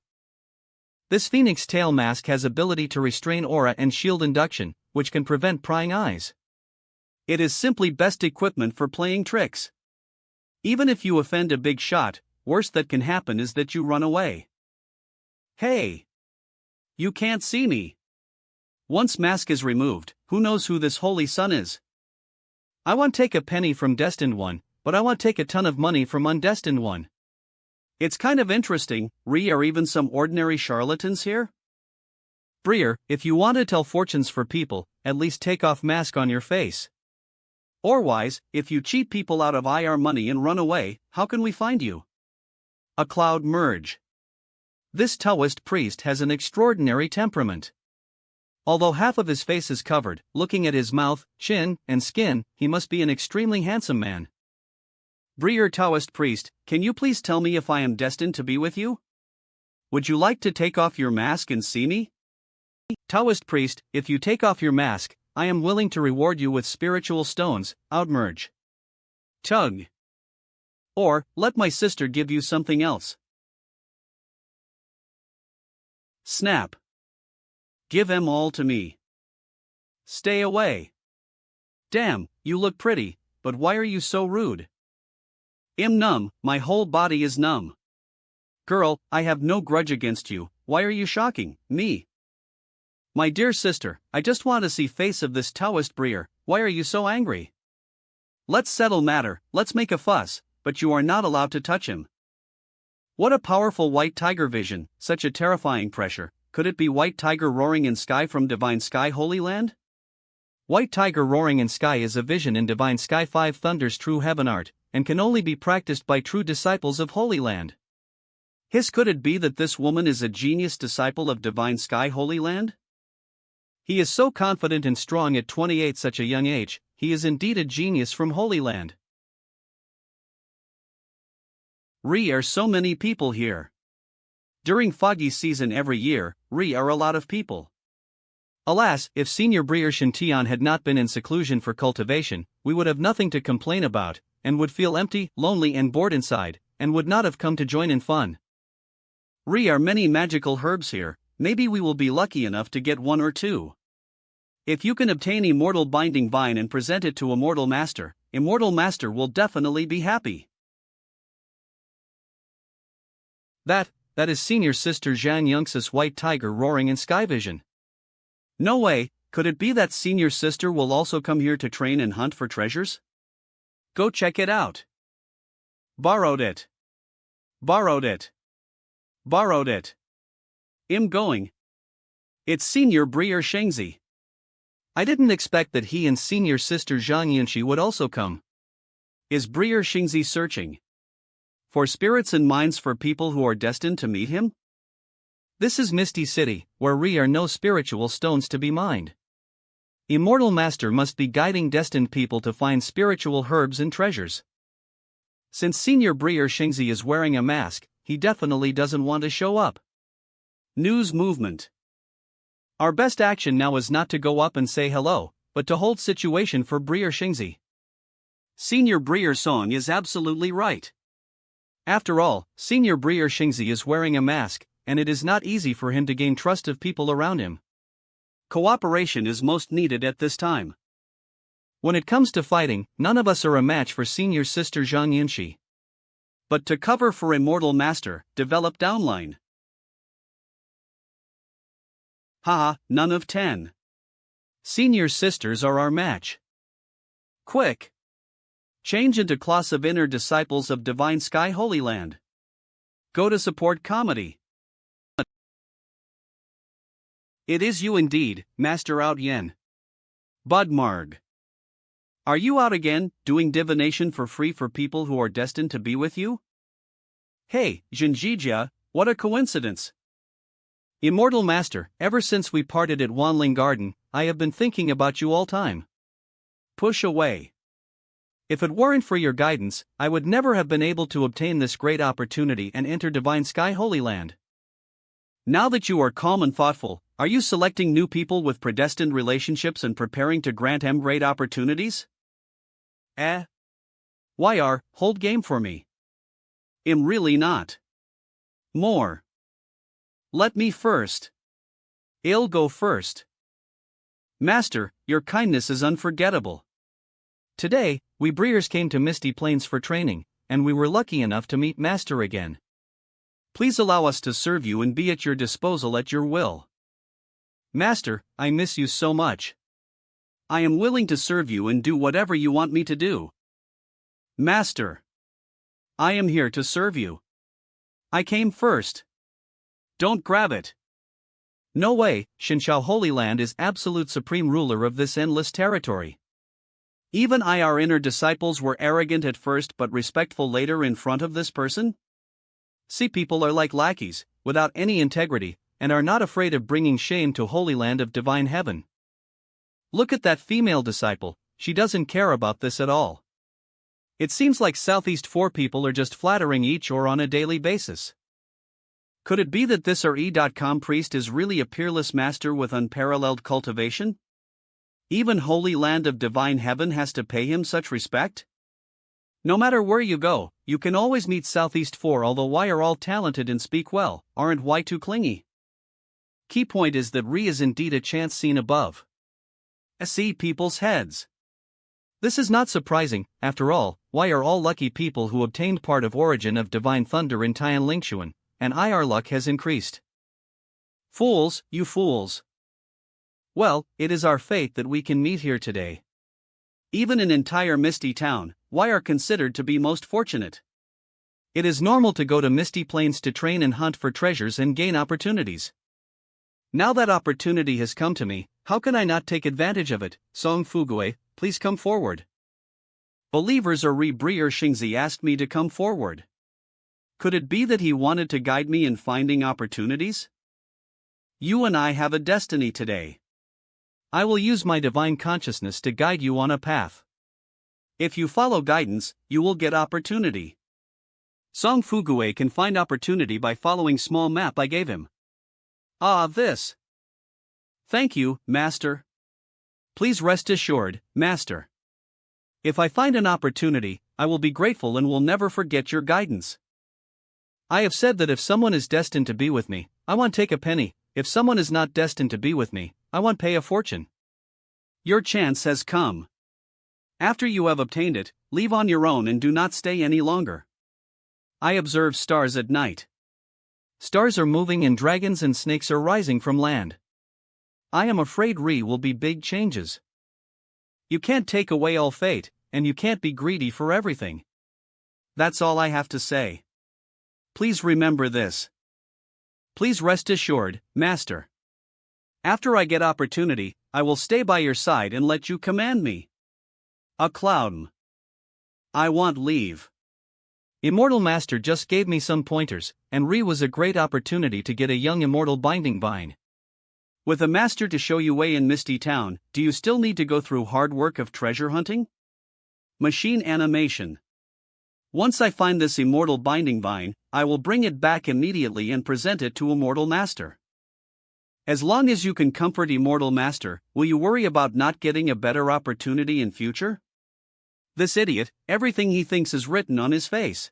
This Phoenix tail mask has ability to restrain aura and shield induction, which can prevent prying eyes. It is simply best equipment for playing tricks. Even if you offend a big shot, worst that can happen is that you run away. Hey! You can't see me. Once mask is removed, who knows who this holy son is? I want take a penny from destined one, but I want take a ton of money from undestined one. It's kind of interesting, Ri, are even some ordinary charlatans here? Brier, if you want to tell fortunes for people, at least take off mask on your face. Orwise, if you cheat people out of IR money and run away, how can we find you? A cloud merge. This Taoist priest has an extraordinary temperament. Although half of his face is covered, looking at his mouth, chin, and skin, he must be an extremely handsome man. Brier Taoist priest, can you please tell me if I am destined to be with you? Would you like to take off your mask and see me? Taoist priest, if you take off your mask, I am willing to reward you with spiritual stones, outmerge. Tug. Or, let my sister give you something else. Snap. Give them all to me. Stay away. Damn, you look pretty, but why are you so rude? I'm numb, my whole body is numb. Girl, I have no grudge against you, why are you shocking me? My dear sister, I just want to see face of this Taoist Brier, why are you so angry? Let's settle matter, let's make a fuss, but you are not allowed to touch him. What a powerful white tiger vision, such a terrifying pressure, could it be white tiger roaring in sky from Divine Sky Holy Land? White tiger roaring in sky is a vision in Divine Sky 5 Thunder's true heaven art, and can only be practiced by true disciples of Holy Land. Could it be that this woman is a genius disciple of Divine Sky Holy Land? He is so confident and strong at 28, such a young age. He is indeed a genius from Holy Land. Are so many people here. During foggy season every year, are a lot of people. Alas, if Senior Breer Shintian had not been in seclusion for cultivation, we would have nothing to complain about, and would feel empty, lonely and bored inside, and would not have come to join in fun. Are many magical herbs here, maybe we will be lucky enough to get one or two. If you can obtain Immortal Binding Vine and present it to Immortal Master will definitely be happy. That is Senior Sister Zhang Yunx's white tiger roaring in Sky Vision. No way, could it be that Senior Sister will also come here to train and hunt for treasures? Go check it out. Borrowed it. I'm going. It's Senior Breer Shengzi. I didn't expect that he and Senior Sister Zhang Yunxi would also come. Is Breer Shengzi searching for spirits and minds for people who are destined to meet him? This is Misty City, where are no spiritual stones to be mined. Immortal Master must be guiding destined people to find spiritual herbs and treasures. Since Senior Breer Shengzi is wearing a mask, he definitely doesn't want to show up. News movement. Our best action now is not to go up and say hello, but to hold situation for Breer Shengzi. Senior Breer Song is absolutely right. After all, Senior Breer Shengzi is wearing a mask, and it is not easy for him to gain trust of people around him. Cooperation is most needed at this time. When it comes to fighting, none of us are a match for Senior Sister Zhang Yunxi. But to cover for Immortal Master, develop downline. Haha, none of 10. Senior Sisters are our match. Quick! Change into class of inner disciples of Divine Sky Holy Land. Go to support comedy. It is you indeed, Master Out Yen. Budmarg. Are you out again, doing divination for free for people who are destined to be with you? Hey, Jinjijia, what a coincidence. Immortal Master, ever since we parted at Wanling Garden, I have been thinking about you all time. Push away. If it weren't for your guidance, I would never have been able to obtain this great opportunity and enter Divine Sky Holy Land. Now that you are calm and thoughtful, are you selecting new people with predestined relationships and preparing to grant them great opportunities? Hold game for me. I'm really not. More. Let me first. I'll go first. Master, your kindness is unforgettable. Today, we Breers came to Misty Plains for training, and we were lucky enough to meet Master again. Please allow us to serve you and be at your disposal at your will. Master, I miss you so much. I am willing to serve you and do whatever you want me to do. Master. I am here to serve you. I came first. Don't grab it. No way, Shinshao Holy Land is absolute supreme ruler of this endless territory. Even our inner disciples were arrogant at first but respectful later in front of this person? See, people are like lackeys, without any integrity, and are not afraid of bringing shame to Holy Land of Divine Heaven. Look at that female disciple, she doesn't care about this at all. It seems like Southeast 4 people are just flattering each other on a daily basis. Could it be that this RE.com priest is really a peerless master with unparalleled cultivation? Even Holy Land of Divine Heaven has to pay him such respect? No matter where you go, you can always meet Southeast 4, although why are all talented and speak well, aren't why too clingy? Key point is that Re is indeed a chance seen above. See people's heads. This is not surprising, after all, why are all lucky people who obtained part of origin of Divine Thunder in Tian Lingxuan, and our luck has increased. Fools, you fools. Well, it is our fate that we can meet here today. Even in entire Misty Town, why are considered to be most fortunate. It is normal to go to Misty Plains to train and hunt for treasures and gain opportunities. Now that opportunity has come to me, how can I not take advantage of it? Song Fugue, please come forward. Believers or Breer Shingzi asked me to come forward. Could it be that he wanted to guide me in finding opportunities? You and I have a destiny today. I will use my divine consciousness to guide you on a path. If you follow guidance, you will get opportunity. Song Fugue can find opportunity by following small map I gave him. Ah, this. Thank you, Master. Please rest assured, Master. If I find an opportunity, I will be grateful and will never forget your guidance. I have said that if someone is destined to be with me, I want take a penny. If someone is not destined to be with me, I want pay a fortune. Your chance has come. After you have obtained it, leave on your own and do not stay any longer. I observe stars at night. Stars are moving and dragons and snakes are rising from land. I am afraid will be big changes. You can't take away all fate, and you can't be greedy for everything. That's all I have to say. Please remember this. Please rest assured, Master. After I get opportunity, I will stay by your side and let you command me. A clown. I want leave. Immortal Master just gave me some pointers, and was a great opportunity to get a young immortal binding vine. With a master to show you way in Misty Town, do you still need to go through hard work of treasure hunting? Machine animation. Once I find this immortal binding vine, I will bring it back immediately and present it to Immortal Master. As long as you can comfort Immortal Master, will you worry about not getting a better opportunity in future? This idiot, everything he thinks is written on his face.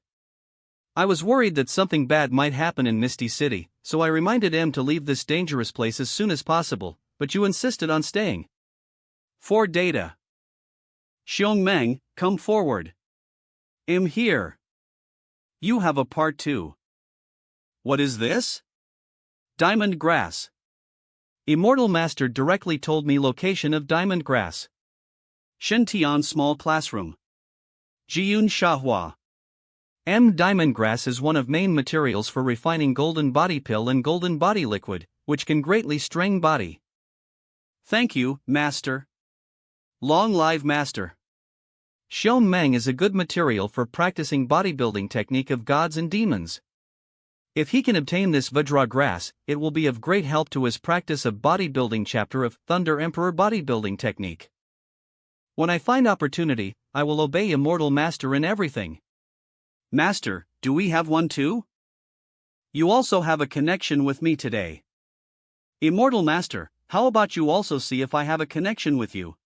I was worried that something bad might happen in Misty City, so I reminded him to leave this dangerous place as soon as possible, but you insisted on staying. For data. Xiong Meng, come forward. I'm here. You have a part 2. What is this? Diamond grass. Immortal Master directly told me location of diamond grass. Shintian small classroom. Jiyun Shahua. Diamond grass is one of main materials for refining golden body pill and golden body liquid, which can greatly strengthen body. Thank you, Master. Long live Master. Xiong Meng is a good material for practicing bodybuilding technique of gods and demons. If he can obtain this Vajra grass, it will be of great help to his practice of bodybuilding chapter of Thunder Emperor bodybuilding technique. When I find opportunity, I will obey Immortal Master in everything. Master, do we have one too? You also have a connection with me today. Immortal Master, how about you also see if I have a connection with you?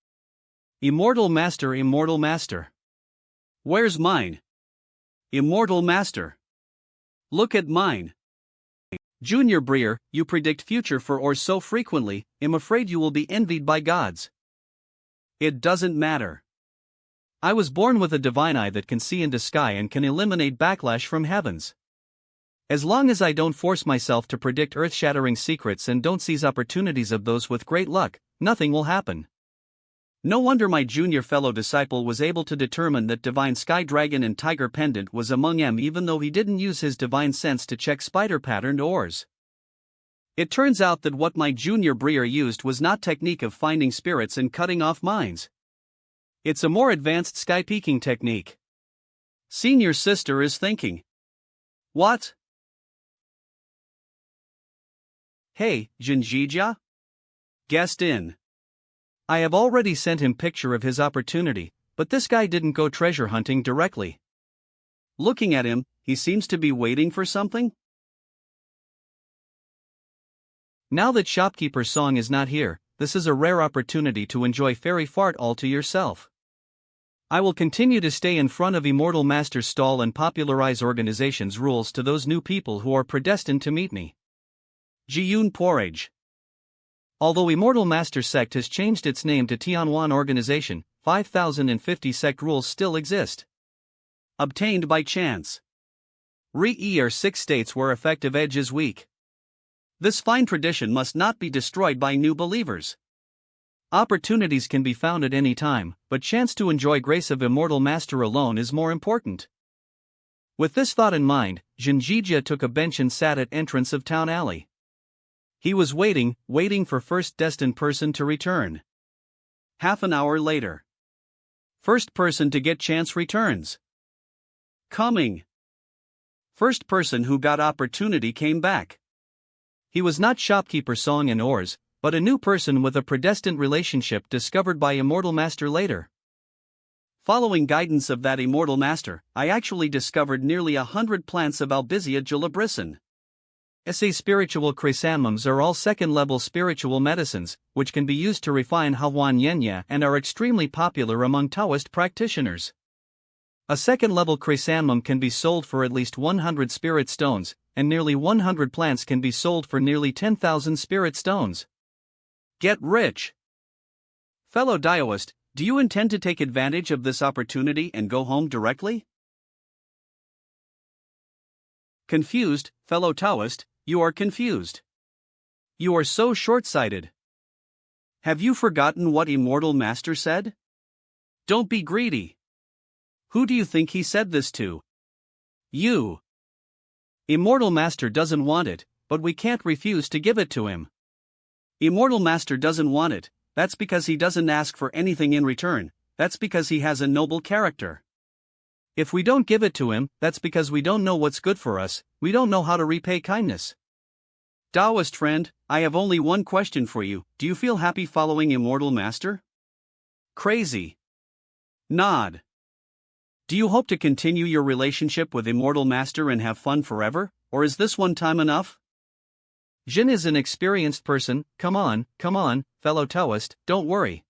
Immortal Master, Immortal Master. Where's mine? Immortal Master. Look at mine. Junior Breer, you predict future for or so frequently, I'm afraid you will be envied by gods. It doesn't matter. I was born with a divine eye that can see into sky and can eliminate backlash from heavens. As long as I don't force myself to predict earth-shattering secrets and don't seize opportunities of those with great luck, nothing will happen. No wonder my junior fellow disciple was able to determine that divine sky dragon and tiger pendant was among them even though he didn't use his divine sense to check spider-patterned ores. It turns out that what my junior Breer used was not technique of finding spirits and cutting off minds. It's a more advanced sky peeking technique. Senior sister is thinking. What? Hey, Jinjija? Guest in. I have already sent him picture of his opportunity, but this guy didn't go treasure hunting directly. Looking at him, he seems to be waiting for something? Now that shopkeeper Song is not here, this is a rare opportunity to enjoy fairy fart all to yourself. I will continue to stay in front of Immortal Master's stall and popularize organization's rules to those new people who are predestined to meet me. Jiyun Porridge. Although Immortal Master Sect has changed its name to Tianwan Organization, 5050 sect rules still exist. Obtained by chance. Re-E are 6 states where effective edge is weak. This fine tradition must not be destroyed by new believers. Opportunities can be found at any time, but chance to enjoy grace of Immortal Master alone is more important. With this thought in mind, Jinjija took a bench and sat at entrance of town alley. He was waiting for first destined person to return. Half an hour later. First person to get chance returns. Coming. First person who got opportunity came back. He was not shopkeeper Song and Oars, but a new person with a predestined relationship discovered by Immortal Master later. Following guidance of that Immortal Master, I actually discovered nearly 100 plants of Albizia julibrisson. These spiritual chrysanthemums are all second-level spiritual medicines, which can be used to refine Hawan Yenya and are extremely popular among Taoist practitioners. A second-level chrysanthemum can be sold for at least 100 spirit stones, and nearly 100 plants can be sold for nearly 10,000 spirit stones. Get rich! Fellow Taoist, do you intend to take advantage of this opportunity and go home directly? Confused, fellow Taoist, you are confused. You are so short-sighted. Have you forgotten what Immortal Master said? Don't be greedy. Who do you think he said this to? You. Immortal Master doesn't want it, but we can't refuse to give it to him. Immortal Master doesn't want it. That's because he doesn't ask for anything in return, that's because he has a noble character. If we don't give it to him, that's because we don't know what's good for us, we don't know how to repay kindness. Taoist friend, I have only one question for you, do you feel happy following Immortal Master? Crazy. Nod. Do you hope to continue your relationship with Immortal Master and have fun forever, or is this one time enough? Jin is an experienced person, come on, fellow Taoist, don't worry.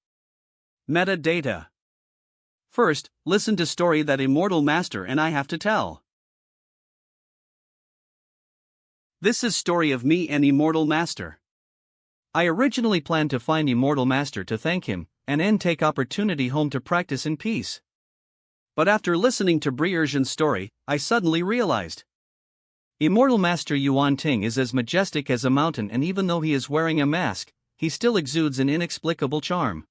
Metadata. First, listen to story that Immortal Master and I have to tell. This is story of me and Immortal Master. I originally planned to find Immortal Master to thank him, and then take opportunity home to practice in peace. But after listening to Briergen's story, I suddenly realized. Immortal Master Yuan Ting is as majestic as a mountain, and even though he is wearing a mask, he still exudes an inexplicable charm.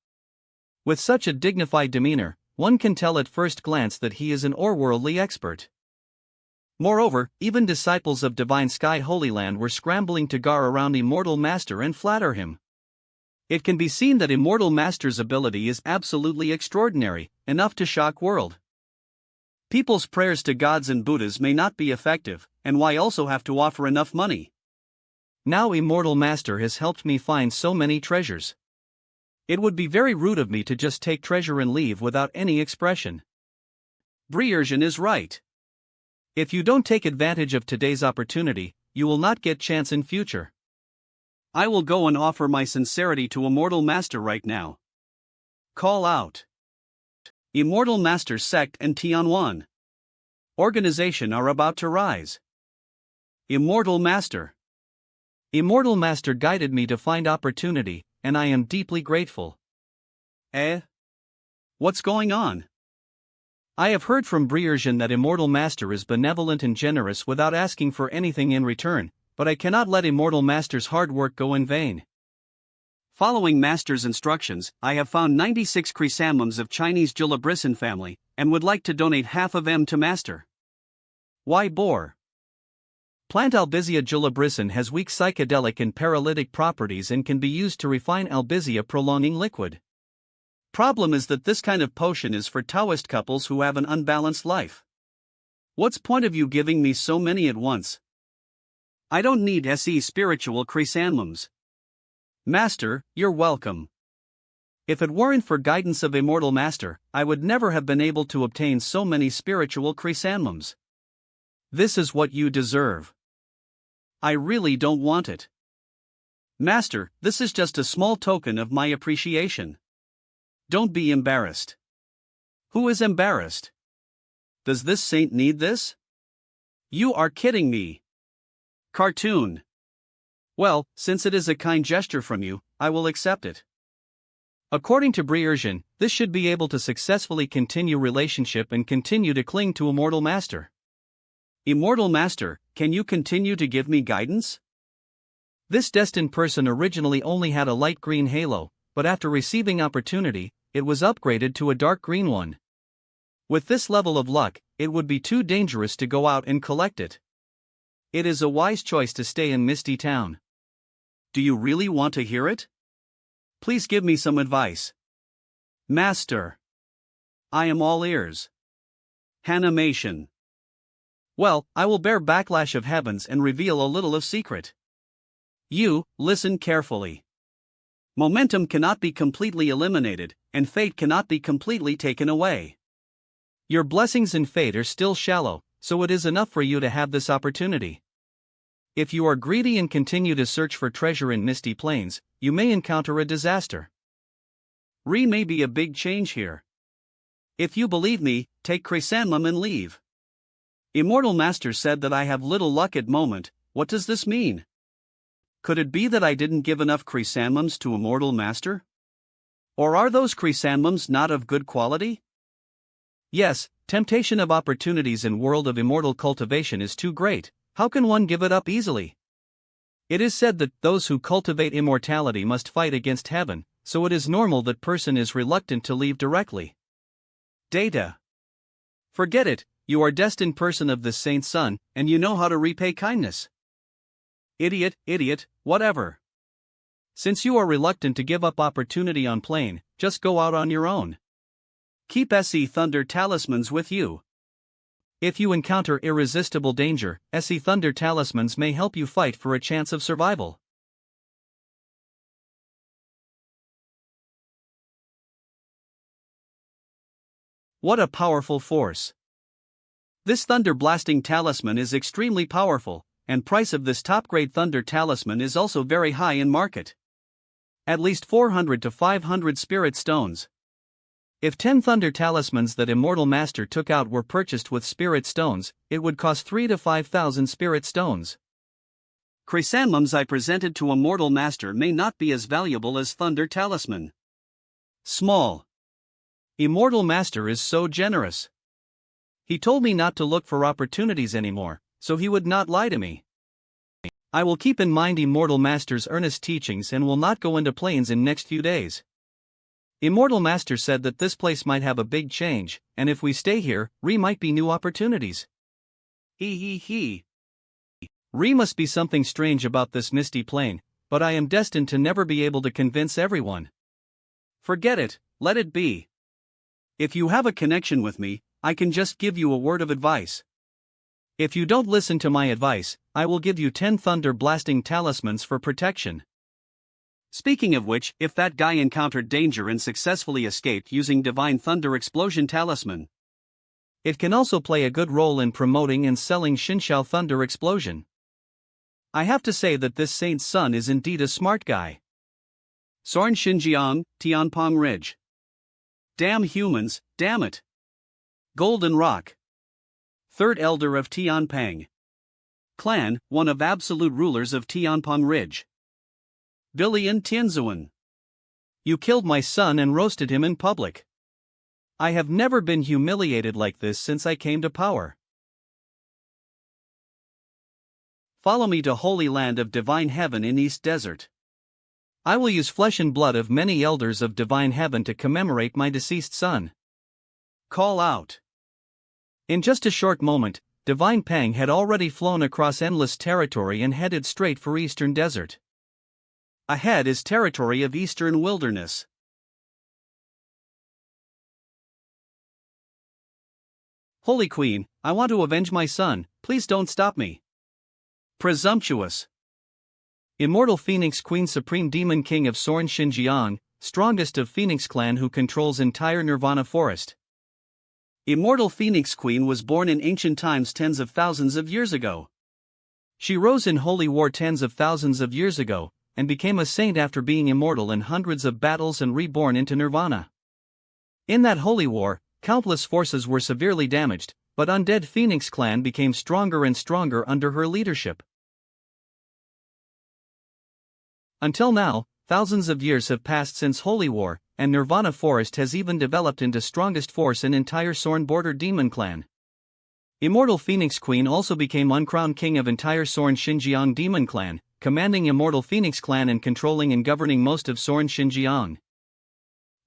With such a dignified demeanor, one can tell at first glance that he is an overworldly expert. Moreover, even disciples of Divine Sky Holy Land were scrambling to gar around Immortal Master and flatter him. It can be seen that Immortal Master's ability is absolutely extraordinary, enough to shock world. People's prayers to gods and Buddhas may not be effective, and why also have to offer enough money? Now Immortal Master has helped me find so many treasures. It would be very rude of me to just take treasure and leave without any expression. Briergen is right. If you don't take advantage of today's opportunity, you will not get chance in future. I will go and offer my sincerity to Immortal Master right now. Call out. Immortal Master Sect and Tianwan Organization are about to rise. Immortal Master. Immortal Master guided me to find opportunity, and I am deeply grateful. What's going on? I have heard from Briergen that Immortal Master is benevolent and generous without asking for anything in return, but I cannot let Immortal Master's hard work go in vain. Following Master's instructions, I have found 96 chrysanthemums of Chinese julibrisson family, and would like to donate half of them to Master. Why bore? Plant Albizia julibrisson has weak psychedelic and paralytic properties and can be used to refine Albizia prolonging liquid. Problem is that this kind of potion is for Taoist couples who have an unbalanced life. What's point of you giving me so many at once? I don't need SE spiritual chrysanthemums. Master, you're welcome. If it weren't for guidance of Immortal Master, I would never have been able to obtain so many spiritual chrysanthemums. This is what you deserve. I really don't want it. Master, this is just a small token of my appreciation. Don't be embarrassed. Who is embarrassed? Does this saint need this? You are kidding me. Cartoon. Well, since it is a kind gesture from you, I will accept it. According to Briergen, this should be able to successfully continue relationship and continue to cling to Immortal Master. Immortal Master, can you continue to give me guidance? This destined person originally only had a light green halo, but after receiving opportunity, it was upgraded to a dark green one. With this level of luck, it would be too dangerous to go out and collect it. It is a wise choice to stay in Misty Town. Do you really want to hear it? Please give me some advice. Master. I am all ears. Animation. Well, I will bear backlash of heavens and reveal a little of secret. You, listen carefully. Momentum cannot be completely eliminated, and fate cannot be completely taken away. Your blessings in fate are still shallow, so it is enough for you to have this opportunity. If you are greedy and continue to search for treasure in misty plains, you may encounter a disaster. May be a big change here. If you believe me, take chrysanthemum and leave. Immortal Master said that I have little luck at moment. What does this mean? Could it be that I didn't give enough chrysanthemums to Immortal Master? Or are those chrysanthemums not of good quality? Yes, temptation of opportunities in world of immortal cultivation is too great. How can one give it up easily? It is said that those who cultivate immortality must fight against heaven, so it is normal that person is reluctant to leave directly. Data. Forget it, you are destined person of this saint's son, and you know how to repay kindness. Idiot, whatever. Since you are reluctant to give up opportunity on plane, just go out on your own. Keep SE Thunder talismans with you. If you encounter irresistible danger, SE Thunder talismans may help you fight for a chance of survival. What a powerful force. This thunder blasting talisman is extremely powerful, and price of this top-grade thunder talisman is also very high in market. At least 400 to 500 spirit stones. If 10 thunder talismans that Immortal Master took out were purchased with spirit stones, it would cost 3 to 5,000 spirit stones. Chrysanthemums I presented to Immortal Master may not be as valuable as thunder talisman. Small. Immortal Master is so generous. He told me not to look for opportunities anymore, so he would not lie to me. I will keep in mind Immortal Master's earnest teachings and will not go into plains in next few days. Immortal Master said that this place might have a big change, and if we stay here, might be new opportunities. He. Must be something strange about this misty plain, but I am destined to never be able to convince everyone. Forget it, let it be. If you have a connection with me, I can just give you a word of advice. If you don't listen to my advice, I will give you 10 thunder blasting talismans for protection. Speaking of which, if that guy encountered danger and successfully escaped using Divine Thunder Explosion Talisman. It can also play a good role in promoting and selling Shinshao Thunder Explosion. I have to say that this saint's son is indeed a smart guy. Soren Xinjiang, Tianpong Ridge. Damn humans, damn it. Golden Rock. Third elder of Tianping Clan, one of absolute rulers of Tianpong Ridge. Billion Tianzuan. You killed my son and roasted him in public. I have never been humiliated like this since I came to power. Follow me to Holy Land of Divine Heaven in East Desert. I will use flesh and blood of many elders of Divine Heaven to commemorate my deceased son. Call out. In just a short moment, Divine Pang had already flown across endless territory and headed straight for Eastern Desert. Ahead is territory of Eastern Wilderness. Holy Queen, I want to avenge my son, please don't stop me. Presumptuous. Immortal Phoenix Queen Supreme Demon King of Soren Xinjiang, strongest of Phoenix clan who controls entire Nirvana Forest. Immortal Phoenix Queen was born in ancient times tens of thousands of years ago. She rose in holy war tens of thousands of years ago, and became a saint after being immortal in hundreds of battles and reborn into Nirvana. In that holy war, countless forces were severely damaged, but undead Phoenix clan became stronger and stronger under her leadership. Until now, thousands of years have passed since holy war, and Nirvana Forest has even developed into strongest force in entire Sorn border demon clan. Immortal Phoenix Queen also became uncrowned king of entire Sorn Xinjiang demon clan, commanding Immortal Phoenix clan and controlling and governing most of Sorn Xinjiang.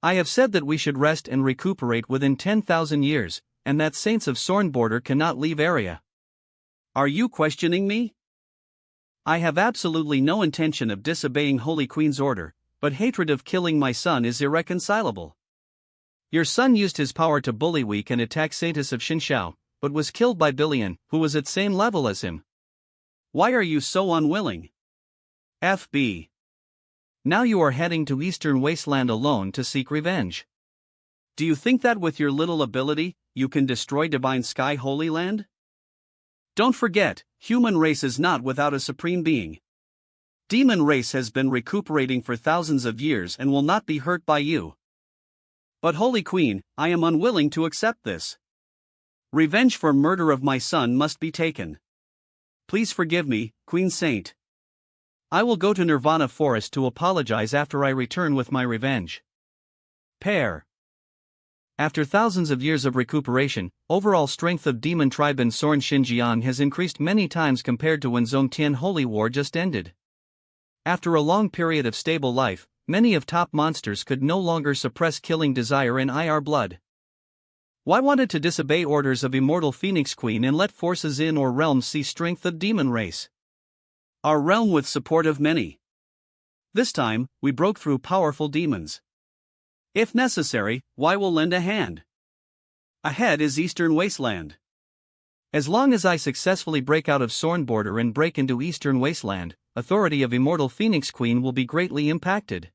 I have said that we should rest and recuperate within 10,000 years, and that saints of Sorn border cannot leave area. Are you questioning me? I have absolutely no intention of disobeying Holy Queen's order, but hatred of killing my son is irreconcilable. Your son used his power to bully weak and attack saintess of Shinshao, but was killed by Billion, who was at same level as him. Why are you so unwilling? FB. Now you are heading to Eastern Wasteland alone to seek revenge. Do you think that with your little ability, you can destroy Divine Sky Holy Land? Don't forget, human race is not without a supreme being. Demon race has been recuperating for thousands of years and will not be hurt by you. But Holy Queen, I am unwilling to accept this. Revenge for murder of my son must be taken. Please forgive me, Queen Saint. I will go to Nirvana Forest to apologize after I return with my revenge. Pair. After thousands of years of recuperation, overall strength of demon tribe in Sorn Xinjiang has increased many times compared to when Zhongtian Holy War just ended. After a long period of stable life, many of top monsters could no longer suppress killing desire in IR blood. Why wanted to disobey orders of Immortal Phoenix Queen and let forces in or realms see strength of demon race? Our realm with support of many. This time, we broke through powerful demons. If necessary, why will lend a hand? Ahead is Eastern Wasteland. As long as I successfully break out of Sorn border and break into Eastern Wasteland, authority of Immortal Phoenix Queen will be greatly impacted.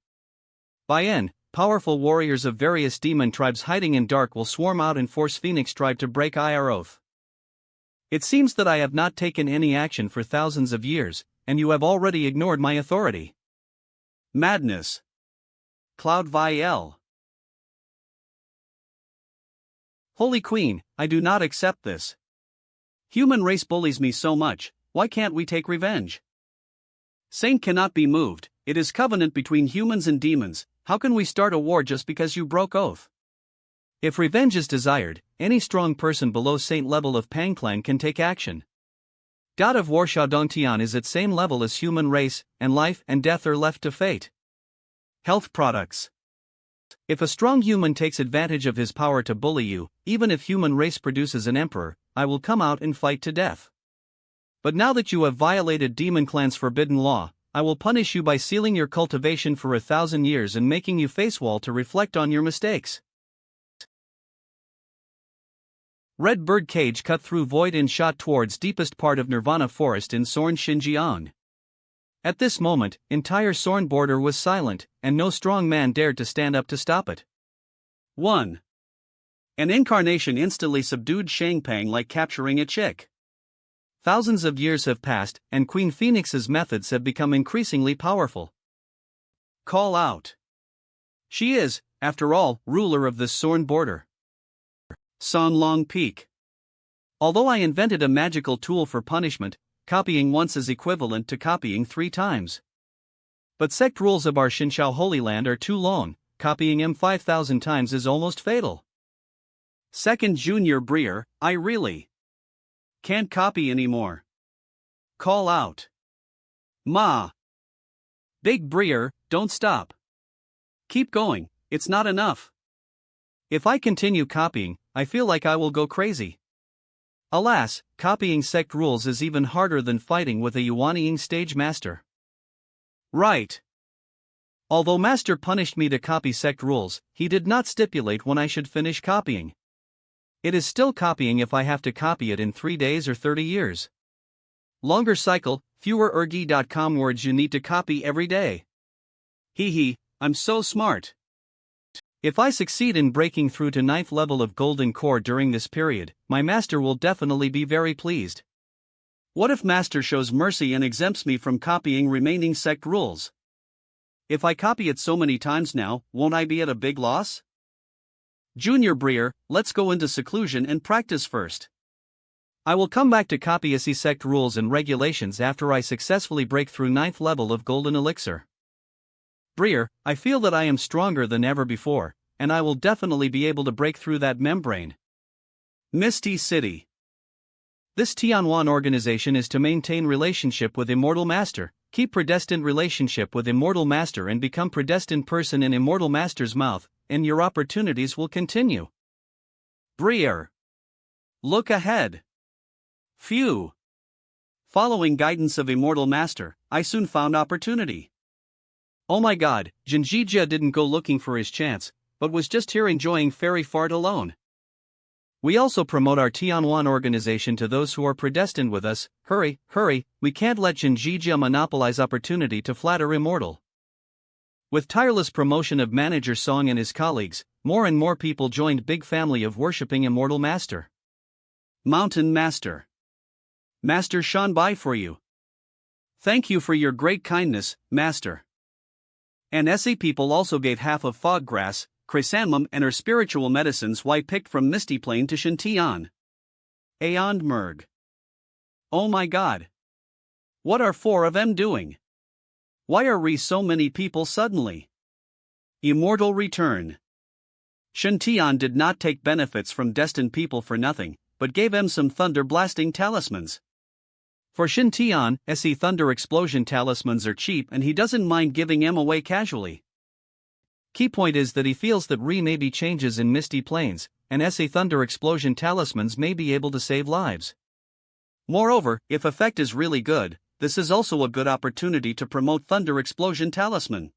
By N, powerful warriors of various demon tribes hiding in dark will swarm out and force Phoenix tribe to break IR oath. It seems that I have not taken any action for thousands of years, and you have already ignored my authority. Madness. Cloud Viel. Holy Queen, I do not accept this. Human race bullies me so much, why can't we take revenge? Saint cannot be moved, it is covenant between humans and demons, how can we start a war just because you broke oath? If revenge is desired, any strong person below Saint level of Pangclan can take action. God of War Sha Dongtian is at same level as human race, and life and death are left to fate. Health products. If a strong human takes advantage of his power to bully you, even if human race produces an emperor, I will come out and fight to death. But now that you have violated Demon Clan's forbidden law, I will punish you by sealing your cultivation for 1,000 years and making you face wall to reflect on your mistakes. Red bird cage cut through void and shot towards deepest part of Nirvana Forest in Sorn Xinjiang. At this moment, entire Sorn border was silent, and no strong man dared to stand up to stop it. 1. An incarnation instantly subdued Shangpang like capturing a chick. Thousands of years have passed, and Queen Phoenix's methods have become increasingly powerful. Call out. She is, after all, ruler of this Sorn border. San Long Peak. Although I invented a magical tool for punishment, copying once is equivalent to copying 3 times. But sect rules of our Xinshao Holy Land are too long, copying M 5,000 times is almost fatal. Second Junior Breer, I really can't copy anymore. Call out. Ma. Big Breer, don't stop. Keep going, it's not enough. If I continue copying, I feel like I will go crazy. Alas, copying sect rules is even harder than fighting with a Yuanying stage master. Right. Although master punished me to copy sect rules, he did not stipulate when I should finish copying. It is still copying if I have to copy it in 3 days or 30 years. Longer cycle, fewer ergi.com words you need to copy every day. Hee, I'm so smart. If I succeed in breaking through to 9th level of Golden Core during this period, my master will definitely be very pleased. What if master shows mercy and exempts me from copying remaining sect rules? If I copy it so many times now, won't I be at a big loss? Junior Breer, let's go into seclusion and practice first. I will come back to copy SE sect rules and regulations after I successfully break through 9th level of Golden Elixir. Breer, I feel that I am stronger than ever before, and I will definitely be able to break through that membrane. Misty City. This Tianwan organization is to maintain relationship with Immortal Master, keep predestined relationship with Immortal Master and become predestined person in Immortal Master's mouth, and your opportunities will continue. Breer. Look ahead. Phew. Following guidance of Immortal Master, I soon found opportunity. Oh my god, Jinjijia didn't go looking for his chance, but was just here enjoying fairy fart alone. We also promote our Tianwan organization to those who are predestined with us. Hurry, hurry, we can't let Jinjijia monopolize opportunity to flatter Immortal. With tireless promotion of Manager Song and his colleagues, more and more people joined big family of worshipping Immortal Master. Mountain Master. Master shone by for you. Thank you for your great kindness, Master. And SE people also gave half of fog grass, chrysanthemum and her spiritual medicines picked from Misty Plain to Shintian. Aeon Merg. Oh my god. What are four of them doing? Why are so many people suddenly? Immortal Return. Shintian did not take benefits from destined people for nothing, but gave them some thunder blasting talismans. For Shintian, SE thunder explosion talismans are cheap and he doesn't mind giving them away casually. Key point is that he feels that may be changes in Misty Plains, and SE thunder explosion talismans may be able to save lives. Moreover, if effect is really good, this is also a good opportunity to promote thunder explosion talisman.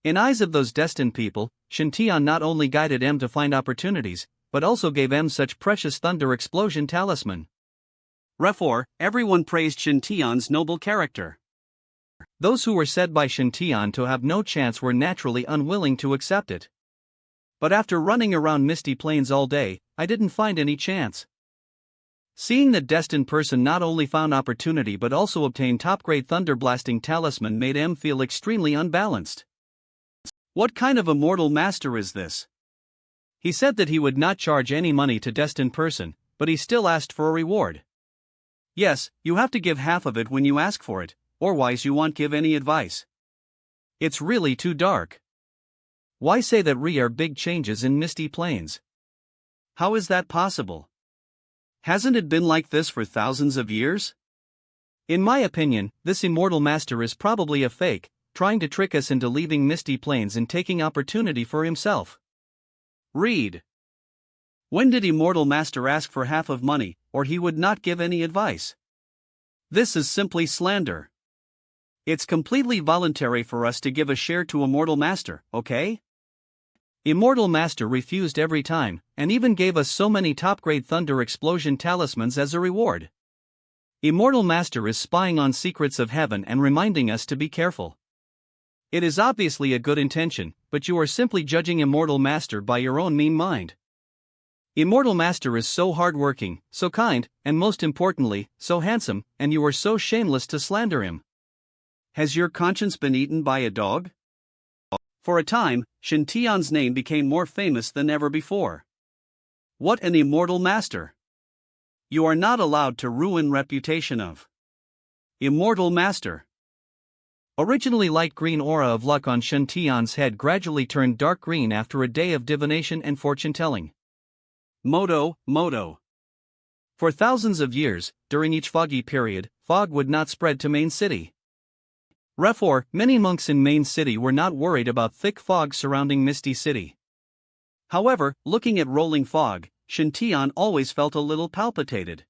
In eyes of those destined people, Shintian not only guided M to find opportunities, but also gave M such precious thunder explosion talisman. Therefore, everyone praised Shintian's noble character. Those who were said by Shintian to have no chance were naturally unwilling to accept it. But after running around Misty Plains all day, I didn't find any chance. Seeing that destined person not only found opportunity but also obtained top-grade thunderblasting talisman made M feel extremely unbalanced. What kind of immortal master is this? He said that he would not charge any money to destined person, but he still asked for a reward. Yes, you have to give half of it when you ask for it, otherwise you won't give any advice. It's really too dark. Why say that are big changes in Misty Plains? How is that possible? Hasn't it been like this for thousands of years? In my opinion, this immortal master is probably a fake, trying to trick us into leaving Misty Plains and taking opportunity for himself. Read. When did Immortal Master ask for half of money, or he would not give any advice? This is simply slander. It's completely voluntary for us to give a share to Immortal Master, okay? Immortal Master refused every time, and even gave us so many top-grade thunder explosion talismans as a reward. Immortal Master is spying on secrets of heaven and reminding us to be careful. It is obviously a good intention, but you are simply judging Immortal Master by your own mean mind. Immortal Master is so hard-working, so kind, and most importantly, so handsome, and you are so shameless to slander him. Has your conscience been eaten by a dog? For a time, Shintian's name became more famous than ever before. What an immortal master! You are not allowed to ruin reputation of Immortal Master. Originally light green aura of luck on Shintian's head gradually turned dark green after a day of divination and fortune-telling. Moto. For thousands of years, during each foggy period, fog would not spread to Main City. Therefore, many monks in Main City were not worried about thick fog surrounding Misty City. However, looking at rolling fog, Shintian always felt a little palpitated.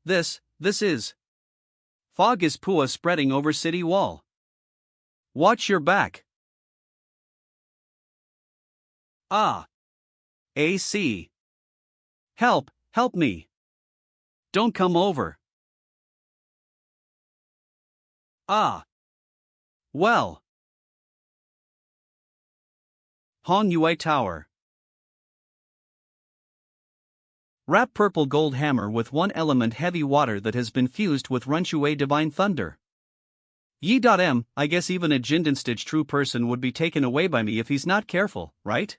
This is. Fog is pua spreading over city wall. Watch your back. AC. Help me. Don't come over. Well. Hong Yue Tower. Wrap purple gold hammer with one element heavy water that has been fused with Runshui divine thunder. Yi.M, I guess even a Jindenstich true person would be taken away by me if he's not careful, right?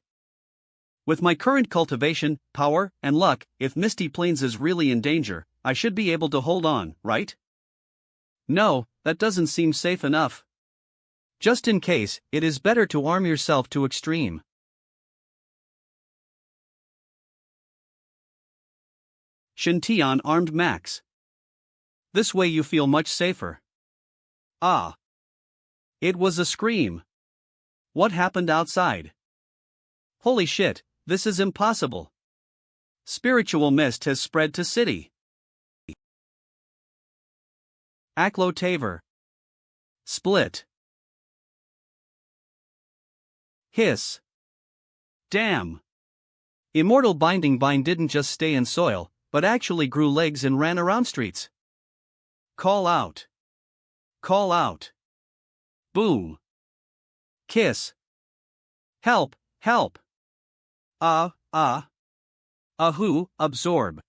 With my current cultivation, power, and luck, if Misty Plains is really in danger, I should be able to hold on, right? No, that doesn't seem safe enough. Just in case, it is better to arm yourself to extreme. Shintian armed Max. This way you feel much safer. It was a scream. What happened outside? Holy shit, this is impossible. Spiritual mist has spread to city. Aklo Taver. Split. Hiss. Damn. Immortal binding vine didn't just stay in soil, but actually grew legs and ran around streets. Call out. Call out. Boom. Kiss. Help, help. Ahoo, absorb.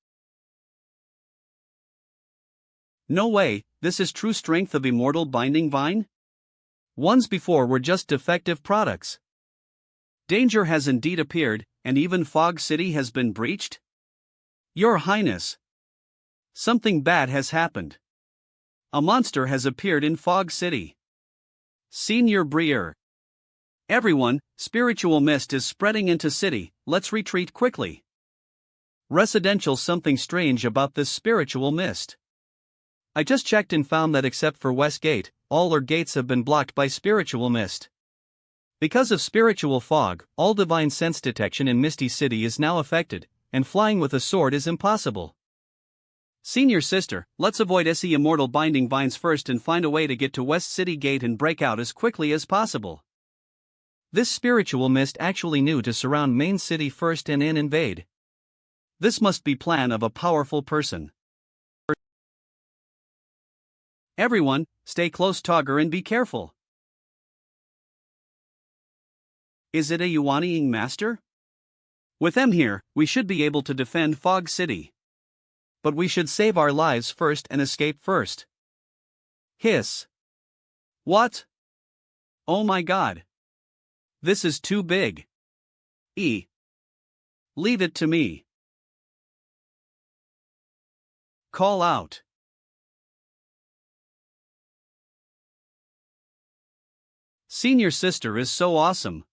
No way, this is true strength of immortal binding vine? Ones before were just defective products. Danger has indeed appeared, and even Fog City has been breached? Your Highness. Something bad has happened. A monster has appeared in Fog City. Senior Breer. Everyone, spiritual mist is spreading into city, let's retreat quickly. Residential something strange about this spiritual mist. I just checked and found that except for West Gate, all our gates have been blocked by spiritual mist. Because of spiritual fog, all divine sense detection in Misty City is now affected, and flying with a sword is impossible. Senior Sister, let's avoid SE Immortal Binding Vines first and find a way to get to West City Gate and break out as quickly as possible. This spiritual mist actually knew to surround main city first and then invade. This must be plan of a powerful person. Everyone, stay close Togger and be careful. Is it a Yuaniing master? With them here, we should be able to defend Fog City. But we should save our lives first and escape first. Hiss. What? Oh my god. This is too big. Leave it to me. Call out. Senior Sister is so awesome.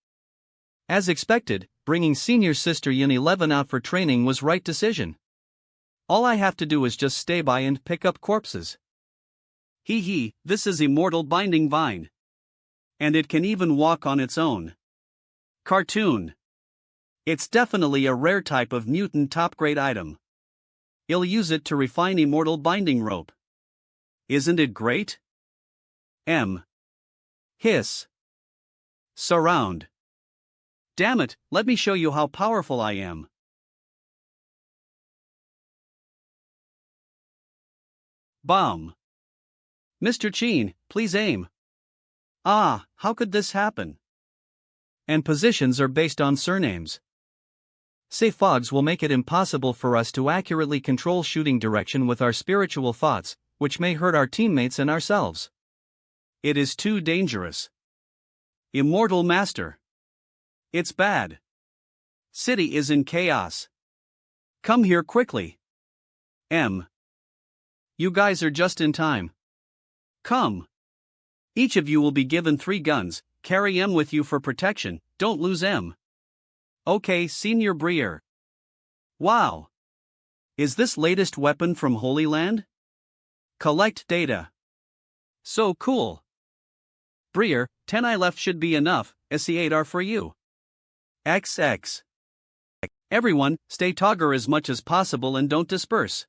As expected, bringing Senior Sister Yin 11 out for training was right decision. All I have to do is just stay by and pick up corpses. This is Immortal Binding Vine. And it can even walk on its own. Cartoon. It's definitely a rare type of mutant top-grade item. I'll use it to refine Immortal Binding Rope. Isn't it great? Hiss. Surround. Damn it, let me show you how powerful I am. Bomb. Mr. Cheen, please aim. How could this happen? And positions are based on surnames. Say fogs will make it impossible for us to accurately control shooting direction with our spiritual thoughts, which may hurt our teammates and ourselves. It is too dangerous. Immortal Master. It's bad. City is in chaos. Come here quickly. You guys are just in time. Come. Each of you will be given 3 guns, carry M with you for protection, don't lose M. Okay, Senior Breer. Wow. Is this latest weapon from Holy Land? Collect data. So cool. Breer, 10 I left should be enough, SE8 are for you. XX. Everyone, stay Togger as much as possible and don't disperse.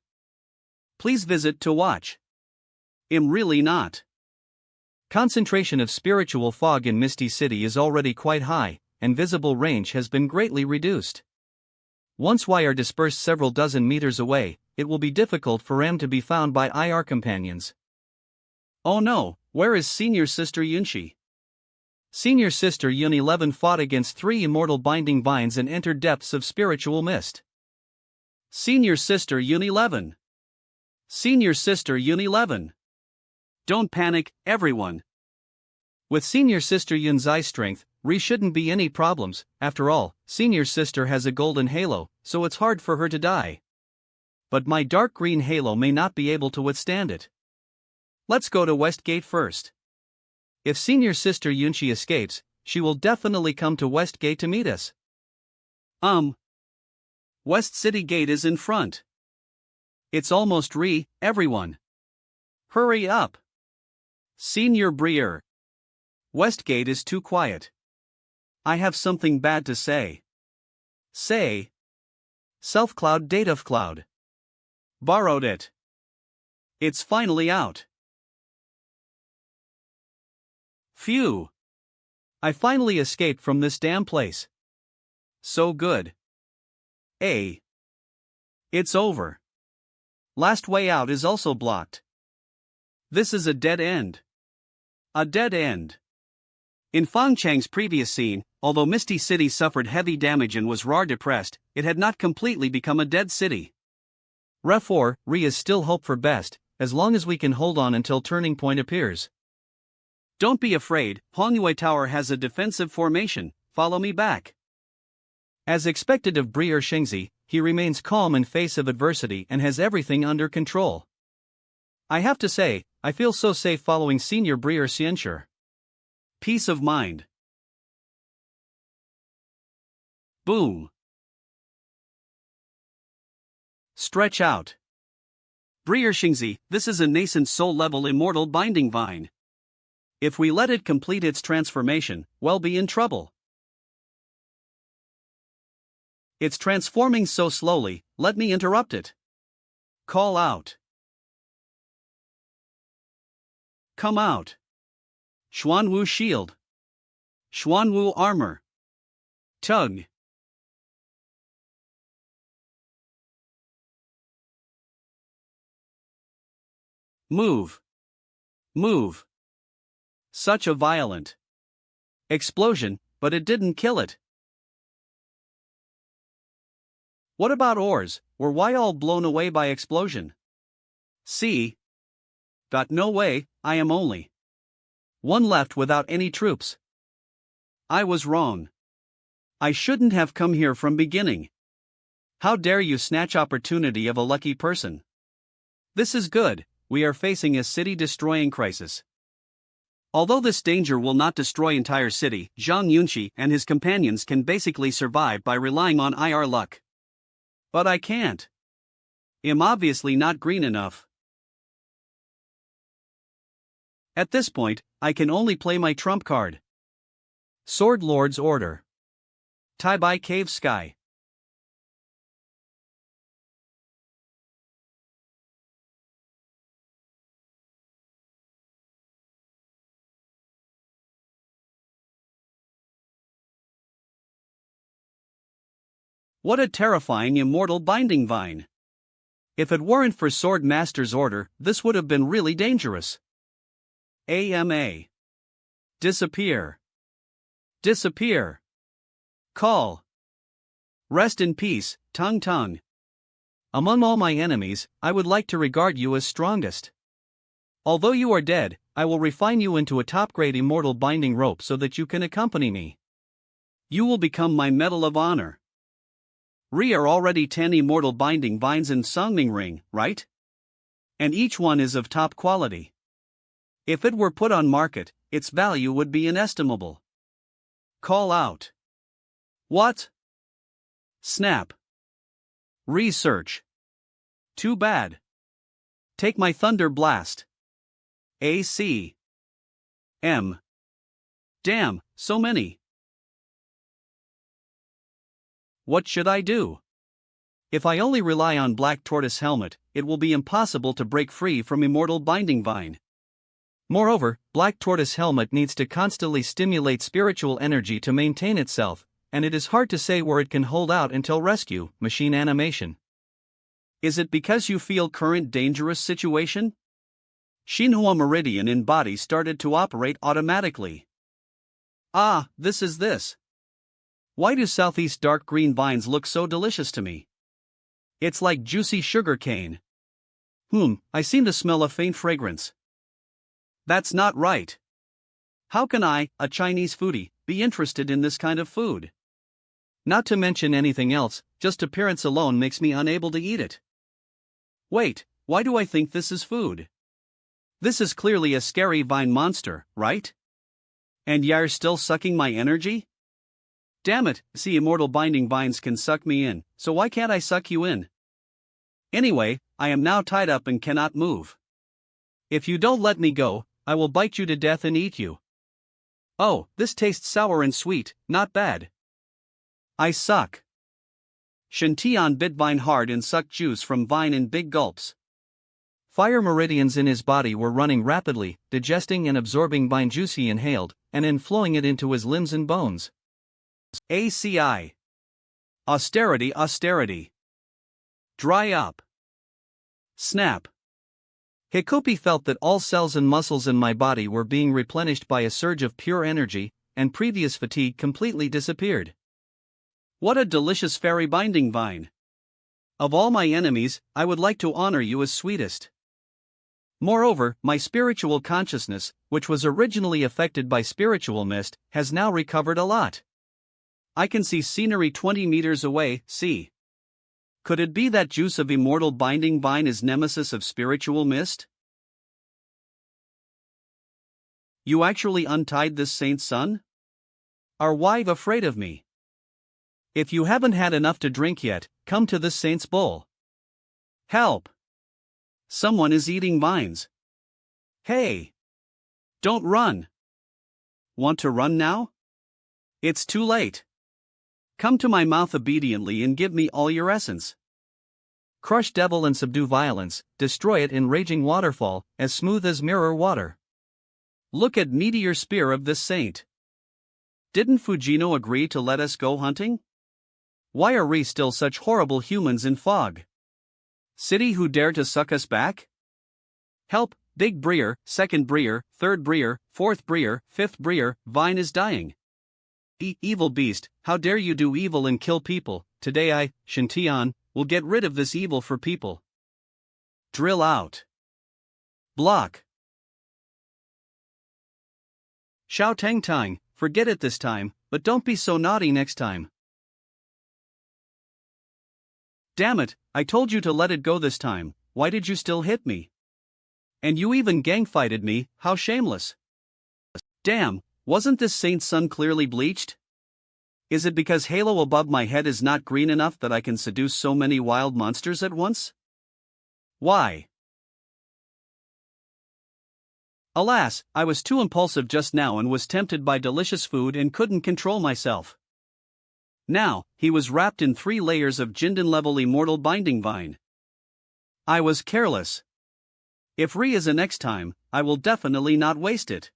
Please visit to watch. Really not. Concentration of spiritual fog in Misty City is already quite high, and visible range has been greatly reduced. Once we are dispersed several dozen meters away, it will be difficult for M to be found by IR companions. Oh no, where is Senior Sister Yunshi? Senior Sister Yun 11 fought against 3 immortal binding vines and entered depths of spiritual mist. Senior Sister Yun 11. Senior Sister Yun 11. Don't panic, everyone. With Senior Sister Yun's eye strength, shouldn't be any problems. After all, Senior Sister has a golden halo, so it's hard for her to die. But my dark green halo may not be able to withstand it. Let's go to West Gate first. If Senior Sister Yunshi escapes, she will definitely come to West Gate to meet us. West City Gate is in front. It's almost everyone. Hurry up. Senior Breer. West Gate is too quiet. I have something bad to say. Say. Self-cloud Dataf Cloud. Borrowed it. It's finally out. Phew. I finally escaped from this damn place. So good. It's over. Last way out is also blocked. This is a dead end. A dead end. In Fang Chang's previous scene, although Misty City suffered heavy damage and was raw depressed, it had not completely become a dead city. Ref 4, Re is still hope for best, as long as we can hold on until turning point appears. Don't be afraid, Hongyue Tower has a defensive formation, follow me back. As expected of Brier Xingzi, he remains calm in face of adversity and has everything under control. I have to say, I feel so safe following Senior Brier Xianxue. Peace of mind. Boom. Stretch out. Brier Xingzi, this is a nascent soul-level immortal binding vine. If we let it complete its transformation, we'll be in trouble. It's transforming so slowly, let me interrupt it. Call out. Come out. Xuanwu shield. Xuanwu armor. Tug. Move. Move. Such a violent explosion, but it didn't kill it. What about ores, were why all blown away by explosion? See? No way, I am only one left without any troops. I was wrong. I shouldn't have come here from beginning. How dare you snatch opportunity of a lucky person? This is good, we are facing a city-destroying crisis. Although this danger will not destroy entire city, Zhang Yunxi and his companions can basically survive by relying on IR luck. But I can't. I'm obviously not green enough. At this point, I can only play my trump card. Sword Lord's Order. Tai Bai Cave Sky. What a terrifying immortal binding vine. If it weren't for Sword Master's order, this would have been really dangerous. AMA. Disappear. Disappear. Call. Rest in peace, Tung Tung. Among all my enemies, I would like to regard you as strongest. Although you are dead, I will refine you into a top-grade immortal binding rope so that you can accompany me. You will become my medal of honor. Re are already 10 immortal binding vines in Songming Ring, right? And each one is of top quality. If it were put on market, its value would be inestimable. Call out. What? Snap. Research. Too bad. Take my Thunder Blast. AC. M. Damn, so many. What should I do? If I only rely on Black Tortoise Helmet, it will be impossible to break free from Immortal Binding Vine. Moreover, Black Tortoise Helmet needs to constantly stimulate spiritual energy to maintain itself, and it is hard to say where it can hold out until rescue, machine animation. Is it because you feel current dangerous situation? Xinhua Meridian in body started to operate automatically. Ah, this is this. Why do southeast dark green vines look so delicious to me? It's like juicy sugar cane. I seem to smell a faint fragrance. That's not right. How can I, a Chinese foodie, be interested in this kind of food? Not to mention anything else, just appearance alone makes me unable to eat it. Wait, why do I think this is food? This is clearly a scary vine monster, right? And you're still sucking my energy? Damn it, see, immortal binding vines can suck me in, so why can't I suck you in? Anyway, I am now tied up and cannot move. If you don't let me go, I will bite you to death and eat you. Oh, this tastes sour and sweet, not bad. I suck. Shantian bit vine hard and sucked juice from vine in big gulps. Fire meridians in his body were running rapidly, digesting and absorbing bind juice he inhaled, and inflowing it into his limbs and bones. ACI. Austerity, austerity. Dry up. Snap. Hikopi felt that all cells and muscles in my body were being replenished by a surge of pure energy, and previous fatigue completely disappeared. What a delicious fairy binding vine. Of all my enemies, I would like to honor you as sweetest. Moreover, my spiritual consciousness, which was originally affected by spiritual mist, has now recovered a lot. I can see scenery 20 meters away, see. Could it be that juice of immortal binding vine is nemesis of spiritual mist? You actually untied this saint's son? Are wife afraid of me? If you haven't had enough to drink yet, come to this saint's bowl. Help! Someone is eating vines. Hey! Don't run! Want to run now? It's too late. Come to my mouth obediently and give me all your essence. Crush devil and subdue violence, destroy it in raging waterfall, as smooth as mirror water. Look at meteor spear of this saint. Didn't Fujino agree to let us go hunting? Why are we still such horrible humans in fog? City who dare to suck us back? Help, big breer, second breer, third breer, fourth breer, fifth breer, vine is dying. Evil beast, how dare you do evil and kill people? Today I, Shintian, will get rid of this evil for people. Drill out. Block. Xiao Tang Tang, forget it this time, but don't be so naughty next time. Damn it, I told you to let it go this time, why did you still hit me? And you even gang-fighted me, how shameless. Damn, wasn't this saint's son clearly bleached? Is it because halo above my head is not green enough that I can seduce so many wild monsters at once? Why? Alas, I was too impulsive just now and was tempted by delicious food and couldn't control myself. Now, he was wrapped in 3 layers of Jinden-level immortal binding vine. I was careless. If Ri is a next time, I will definitely not waste it.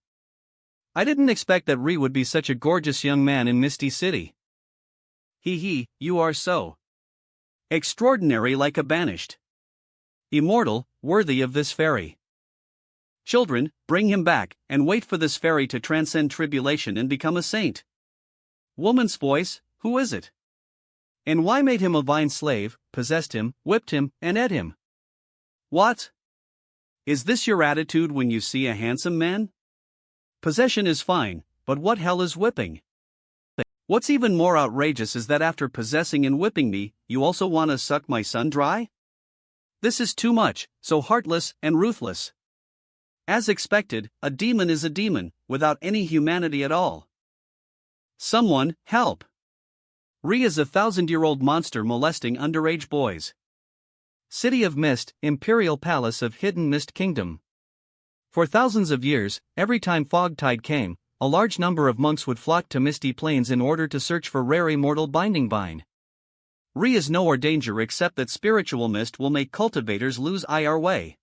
I didn't expect that Ri would be such a gorgeous young man in Misty City. He, you are so extraordinary, like a banished immortal, worthy of this fairy. Children, bring him back, and wait for this fairy to transcend tribulation and become a saint. Woman's voice, who is it? And why made him a vine slave, possessed him, whipped him, and ate him? What? Is this your attitude when you see a handsome man? Possession is fine, but what hell is whipping? What's even more outrageous is that after possessing and whipping me, you also want to suck my son dry? This is too much, so heartless and ruthless. As expected, a demon is a demon, without any humanity at all. Someone, help! Ri is a 1,000-year-old monster molesting underage boys. City of Mist, Imperial Palace of Hidden Mist Kingdom. For thousands of years, every time fog tide came, a large number of monks would flock to misty plains in order to search for rare immortal binding vine. Ri is nowhere danger except that spiritual mist will make cultivators lose our way.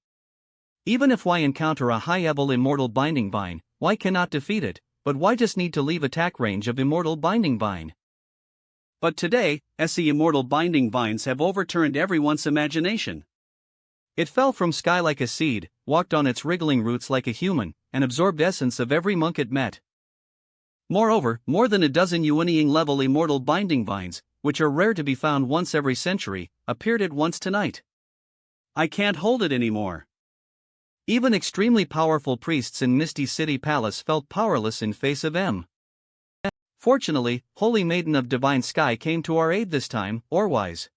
Even if I encounter a high-level immortal binding vine, why cannot defeat it, but why just need to leave attack range of immortal binding vine? But today, SE immortal binding vines have overturned everyone's imagination. It fell from sky like a seed, walked on its wriggling roots like a human, and absorbed essence of every monk it met. Moreover, more than a dozen Yuanying-level immortal binding vines, which are rare to be found once every century, appeared at once tonight. I can't hold it anymore. Even extremely powerful priests in Misty City Palace felt powerless in face of M. Fortunately, Holy Maiden of Divine Sky came to our aid this time, Orwise.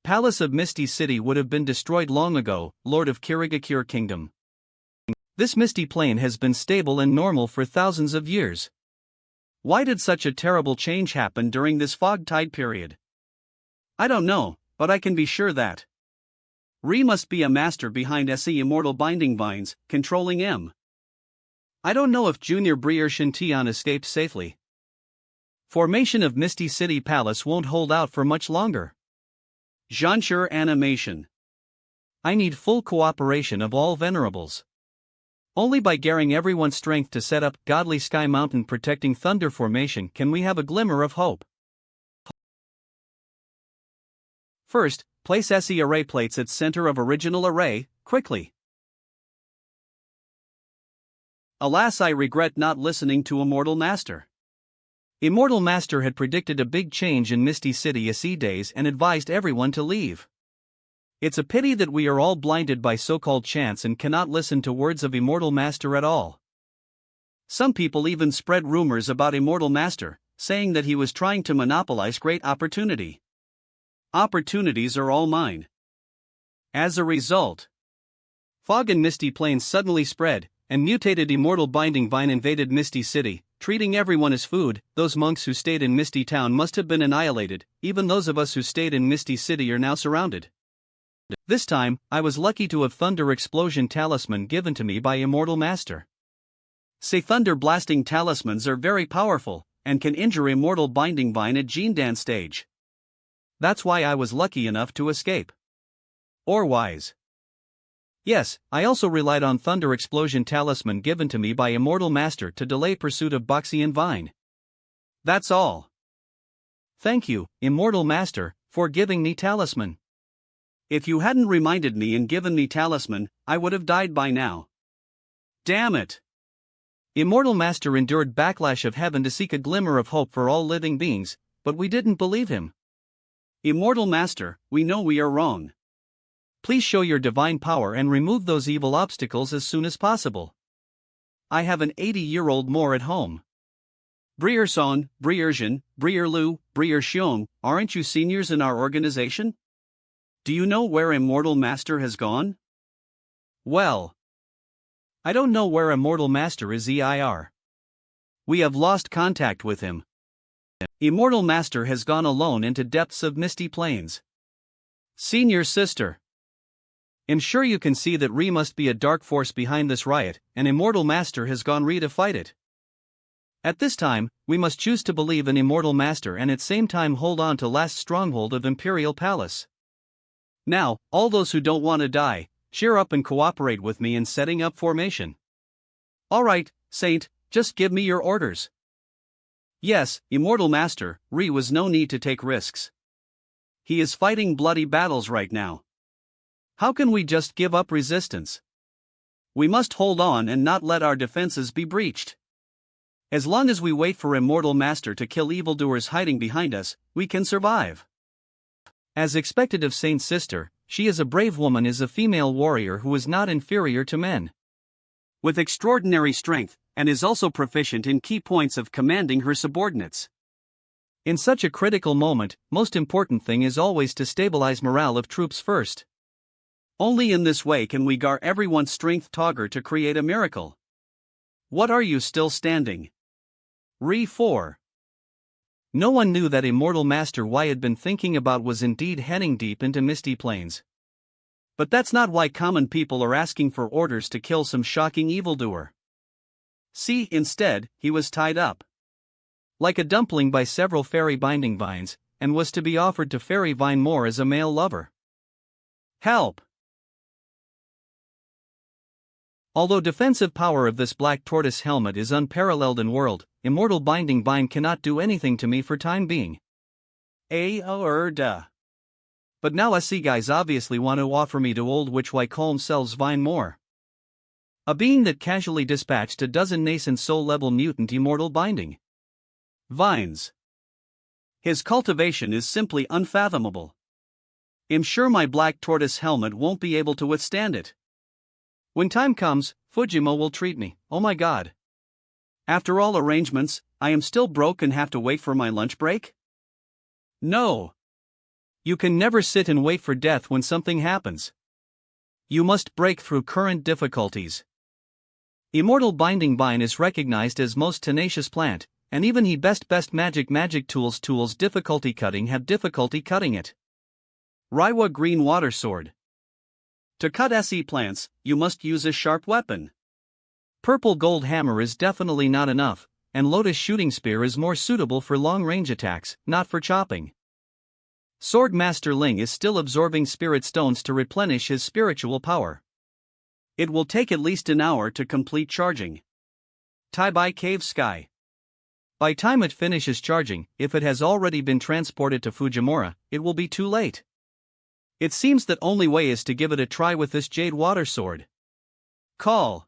Palace of Misty City would have been destroyed long ago, Lord of Kirigakure Kingdom. This misty plane has been stable and normal for thousands of years. Why did such a terrible change happen during this fog tide period? I don't know, but I can be sure that Ri must be a master behind SE Immortal Binding Vines, controlling M. I don't know if Junior Breer Shintian escaped safely. Formation of Misty City Palace won't hold out for much longer. Genre animation. I need full cooperation of all venerables. Only by gearing everyone's strength to set up godly sky mountain protecting thunder formation can we have a glimmer of hope. First, place SE array plates at center of original array, quickly. Alas, I regret not listening to Immortal Master. Immortal Master had predicted a big change in Misty City SE days and advised everyone to leave. It's a pity that we are all blinded by so-called chance and cannot listen to words of Immortal Master at all. Some people even spread rumors about Immortal Master, saying that he was trying to monopolize great opportunity. Opportunities are all mine. As a result, fog and Misty Plains suddenly spread, and mutated Immortal Binding Vine invaded Misty City, treating everyone as food. Those monks who stayed in Misty Town must have been annihilated. Even those of us who stayed in Misty City are now surrounded. This time, I was lucky to have Thunder Explosion Talisman given to me by Immortal Master. Say Thunder Blasting Talismans are very powerful, and can injure Immortal Binding Vine at Jindan stage. That's why I was lucky enough to escape. Or wise. Yes, I also relied on Thunder Explosion Talisman given to me by Immortal Master to delay pursuit of Boxian Vine. That's all. Thank you, Immortal Master, for giving me Talisman. If you hadn't reminded me and given me Talisman, I would have died by now. Damn it! Immortal Master endured backlash of heaven to seek a glimmer of hope for all living beings, but we didn't believe him. Immortal Master, we know we are wrong. Please show your divine power and remove those evil obstacles as soon as possible. I have an 80-year-old more at home. Brierson, Brierjen, Brierlu, Brierxiong, aren't you seniors in our organization? Do you know where Immortal Master has gone? Well, I don't know where Immortal Master is EIR. We have lost contact with him. Immortal Master has gone alone into depths of Misty Plains. Senior sister. I'm sure you can see that Re must be a dark force behind this riot, and Immortal Master has gone Re to fight it. At this time, we must choose to believe in Immortal Master and at same time hold on to last stronghold of Imperial Palace. Now, all those who don't want to die, cheer up and cooperate with me in setting up formation. Alright, Saint, just give me your orders. Yes, Immortal Master, Re was no need to take risks. He is fighting bloody battles right now. How can we just give up resistance? We must hold on and not let our defenses be breached. As long as we wait for Immortal Master to kill evildoers hiding behind us, we can survive. As expected of Saint's sister, she is a brave woman, is a female warrior who is not inferior to men. With extraordinary strength, and is also proficient in key points of commanding her subordinates. In such a critical moment, most important thing is always to stabilize morale of troops first. Only in this way can we guard everyone's strength together to create a miracle. What are you still standing? Re 4. No one knew that Immortal Master Y had been thinking about was indeed heading deep into Misty Plains. But that's not why common people are asking for orders to kill some shocking evildoer. See, instead, he was tied up like a dumpling by several fairy binding vines, and was to be offered to Fairy Vine More as a male lover. Help! Although defensive power of this black tortoise helmet is unparalleled in world, Immortal Binding Vine cannot do anything to me for time being. Duh. But now SC guys obviously want to offer me to old witch like Holm selves Vine More. A being that casually dispatched a dozen nascent soul level mutant Immortal Binding Vines. His cultivation is simply unfathomable. I'm sure my black tortoise helmet won't be able to withstand it. When time comes, Fujimo will treat me, oh my god. After all arrangements, I am still broke and have to wait for my lunch break? No. You can never sit and wait for death when something happens. You must break through current difficulties. Immortal Binding Vine is recognized as most tenacious plant, and even he best magic tools difficulty cutting have difficulty cutting it. Raiwa Green Water Sword. To cut SE plants, you must use a sharp weapon. Purple Gold Hammer is definitely not enough, and Lotus Shooting Spear is more suitable for long-range attacks, not for chopping. Sword Master Ling is still absorbing spirit stones to replenish his spiritual power. It will take at least an hour to complete charging. Tai-Bai Cave Sky. By time it finishes charging, if it has already been transported to Fujimura, it will be too late. It seems that only way is to give it a try with this Jade Water Sword. Call.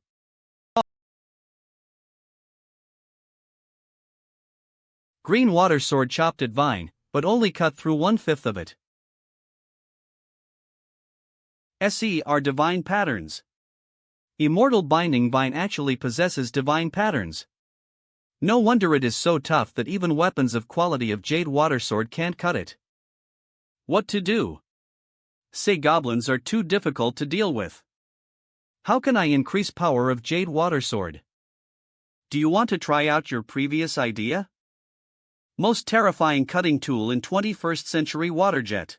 Green Water Sword chopped at vine, but only cut through 1/5 of it. SE are divine patterns. Immortal Binding Vine actually possesses divine patterns. No wonder it is so tough that even weapons of quality of Jade Water Sword can't cut it. What to do? Say goblins are too difficult to deal with. How can I increase power of Jade Water Sword? Do you want to try out your previous idea? Most terrifying cutting tool in 21st century water jet.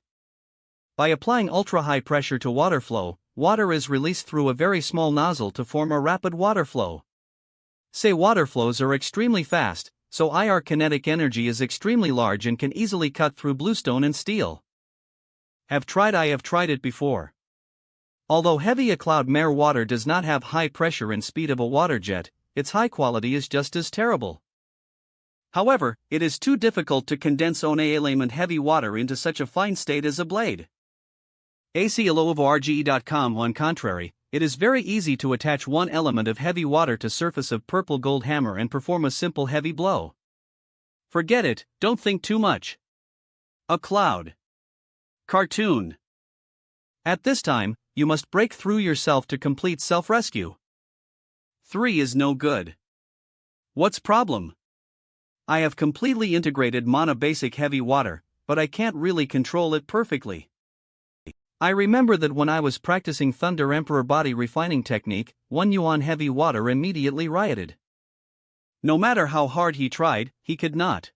By applying ultra-high pressure to water flow, water is released through a very small nozzle to form a rapid water flow. Say water flows are extremely fast, so IR kinetic energy is extremely large and can easily cut through bluestone and steel. I have tried it before. Although heavy a cloud mare water does not have high pressure and speed of a water jet, its high quality is just as terrible. However, it is too difficult to condense element heavy water into such a fine state as a blade. ACLOVRGE.com. On contrary, it is very easy to attach one element of heavy water to surface of purple gold hammer and perform a simple heavy blow. Forget it, don't think too much. A cloud. Cartoon. At this time, you must break through yourself to complete self-rescue. 3 is no good. What's problem? I have completely integrated Mana basic heavy water, but I can't really control it perfectly. I remember that when I was practicing Thunder Emperor body refining technique, 1 yuan heavy water immediately rioted. No matter how hard he tried, he could not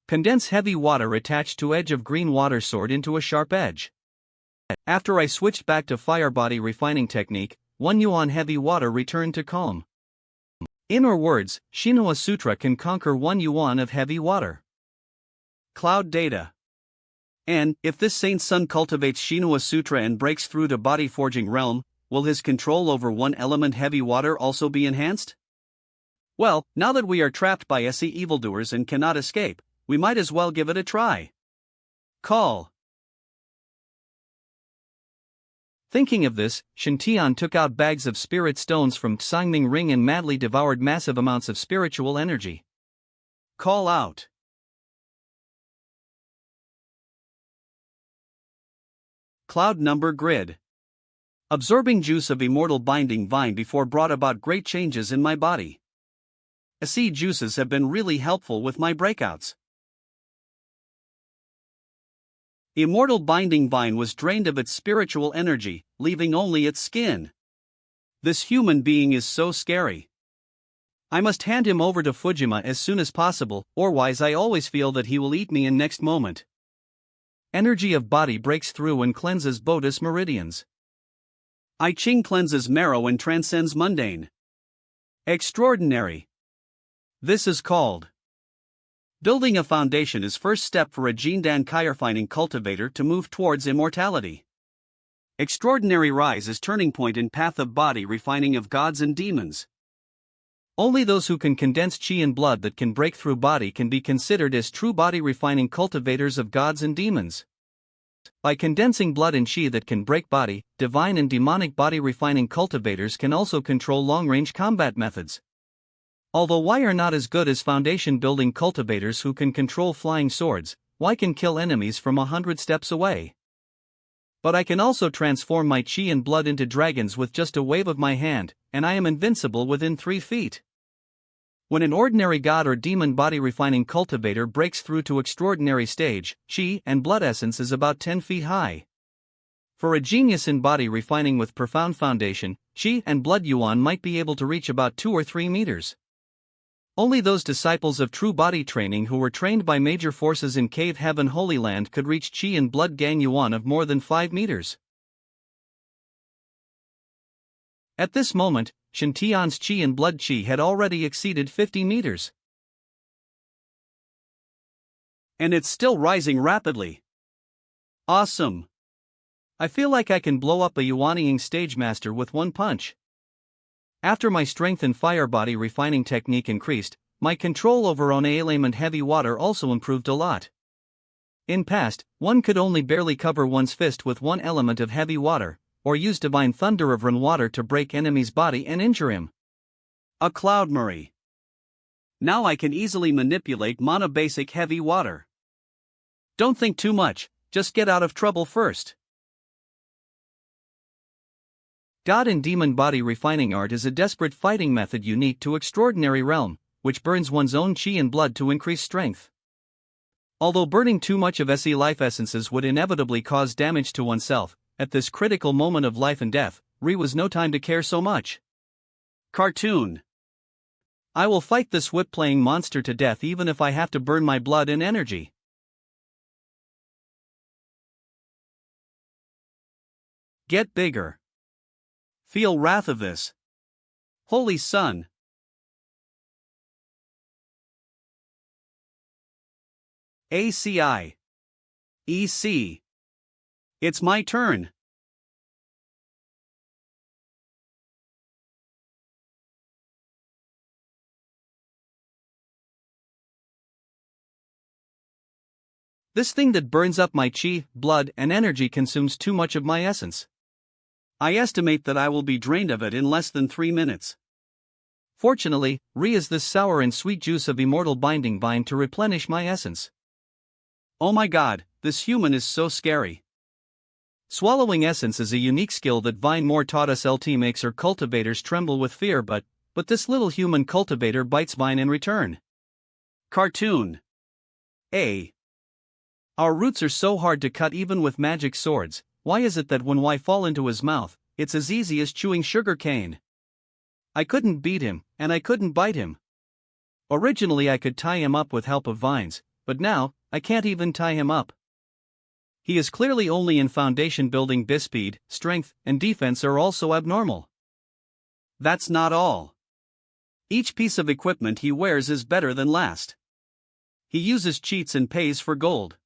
condense heavy water attached to edge of green water sword into a sharp edge. After I switched back to fire body refining technique, 1 yuan heavy water returned to calm. In our words, Shinua Sutra can conquer 1 yuan of heavy water. Cloud data. And, if this Saint Sun cultivates Shinua Sutra and breaks through to body forging realm, will his control over 1 element heavy water also be enhanced? Well, now that we are trapped by SE evildoers and cannot escape, we might as well give it a try. Call. Thinking of this, Shintian took out bags of spirit stones from Tsangming Ring and madly devoured massive amounts of spiritual energy. Call out. Cloud number grid. Absorbing juice of immortal binding vine before brought about great changes in my body. SE juices have been really helpful with my breakouts. Immortal binding vine was drained of its spiritual energy, leaving only its skin. This human being is so scary. I must hand him over to Fujima as soon as possible, otherwise I always feel that he will eat me in next moment. Energy of body breaks through and cleanses Bodhis meridians. I Ching cleanses marrow and transcends mundane. Extraordinary. This is called building a foundation is first step for a Jindan Kairefining cultivator to move towards immortality. Extraordinary rise is turning point in path of body refining of gods and demons. Only those who can condense chi and blood that can break through body can be considered as true body refining cultivators of gods and demons. By condensing blood and chi that can break body, divine and demonic body refining cultivators can also control long-range combat methods. Although Y are not as good as foundation building cultivators who can control flying swords, Y can kill enemies from 100 steps away. But I can also transform my chi and blood into dragons with just a wave of my hand, and I am invincible within 3 feet. When an ordinary god or demon body refining cultivator breaks through to extraordinary stage, chi and blood essence is about 10 feet high. For a genius in body refining with profound foundation, chi and blood yuan might be able to reach about 2 or 3 meters. Only those disciples of true body training who were trained by major forces in Cave Heaven Holy Land could reach chi and blood gang yuan of more than 5 meters. At this moment, Shintian's chi and blood chi had already exceeded 50 meters. And it's still rising rapidly. Awesome. I feel like I can blow up a Yuanying stage master with one punch. After my strength and fire body refining technique increased, my control over enrollment heavy water also improved a lot. In past, one could only barely cover one's fist with one element of heavy water, or use divine thunder of run water to break enemy's body and injure him. A cloud Murray. Now I can easily manipulate mana basic heavy water. Don't think too much, just get out of trouble first. God and Demon Body Refining Art is a desperate fighting method unique to Extraordinary Realm, which burns one's own chi and blood to increase strength. Although burning too much of SE life essences would inevitably cause damage to oneself, at this critical moment of life and death, was no time to care so much. Cartoon. I will fight this whip-playing monster to death even if I have to burn my blood and energy. Get bigger. Feel wrath of this. Holy Sun. ACI. EC. It's my turn. This thing that burns up my chi, blood, and energy consumes too much of my essence. I estimate that I will be drained of it in less than 3 minutes. Fortunately, is this sour and sweet juice of immortal binding bind to replenish my essence. Oh my god, this human is so scary. Swallowing essence is a unique skill that Vine Moore taught us. LT makes her cultivators tremble with fear, but this little human cultivator bites mine in return. Cartoon. A. Our roots are so hard to cut even with magic swords. Why is it that when I fall into his mouth, it's as easy as chewing sugar cane? I couldn't beat him, and I couldn't bite him. Originally I could tie him up with help of vines, but now, I can't even tie him up. He is clearly only in foundation building. Speed, strength, and defense are also abnormal. That's not all. Each piece of equipment he wears is better than last. He uses cheats and pays for gold.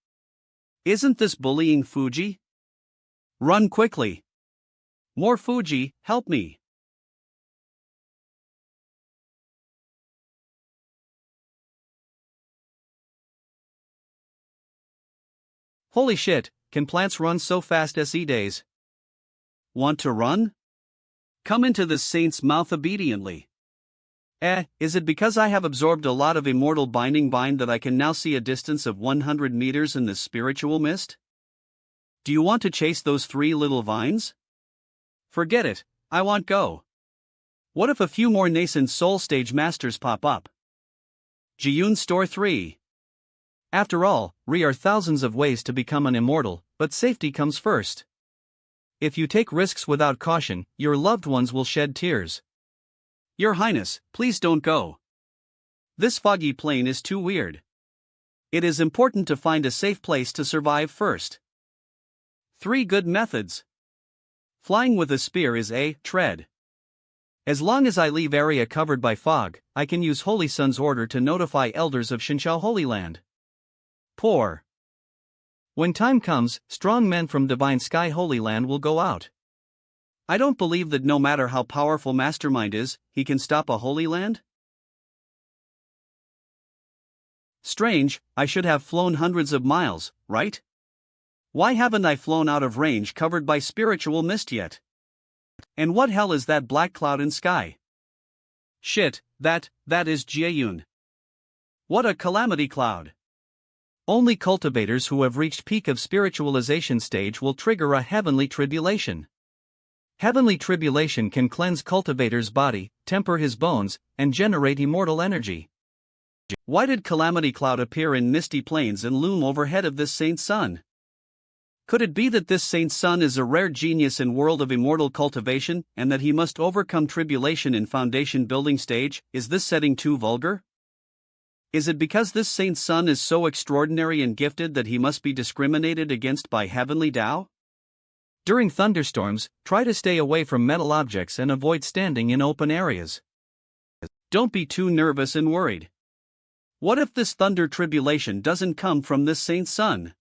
Isn't this bullying, Fuji? Run quickly. More Fuji, help me. Holy shit, can plants run so fast? SE days. Want to run? Come into this saint's mouth obediently. Is it because I have absorbed a lot of immortal binding bind that I can now see a distance of 100 meters in this spiritual mist? Do you want to chase those 3 little vines? Forget it, I want go. What if a few more nascent soul stage masters pop up? Jiyun Store 3. After all, are thousands of ways to become an immortal, but safety comes first. If you take risks without caution, your loved ones will shed tears. Your Highness, please don't go. This foggy plane is too weird. It is important to find a safe place to survive first. 3 good methods. Flying with a spear is a tread. As long as I leave area covered by fog, I can use Holy Sun's order to notify elders of Shinshao Holy Land. Poor. When time comes, strong men from Divine Sky Holy Land will go out. I don't believe that no matter how powerful Mastermind is, he can stop a Holy Land. Strange, I should have flown hundreds of miles, right? Why haven't I flown out of range covered by spiritual mist yet? And what hell is that black cloud in sky? Shit, that is Jiayun. What a calamity cloud. Only cultivators who have reached peak of spiritualization stage will trigger a heavenly tribulation. Heavenly tribulation can cleanse cultivator's body, temper his bones, and generate immortal energy. Why did calamity cloud appear in misty plains and loom overhead of this saint's sun? Could it be that this saint's son is a rare genius in world of immortal cultivation, and that he must overcome tribulation in foundation building stage? Is this setting too vulgar? Is it because this saint's son is so extraordinary and gifted that he must be discriminated against by heavenly Tao? During thunderstorms, try to stay away from metal objects and avoid standing in open areas. Don't be too nervous and worried. What if this thunder tribulation doesn't come from this saint's son?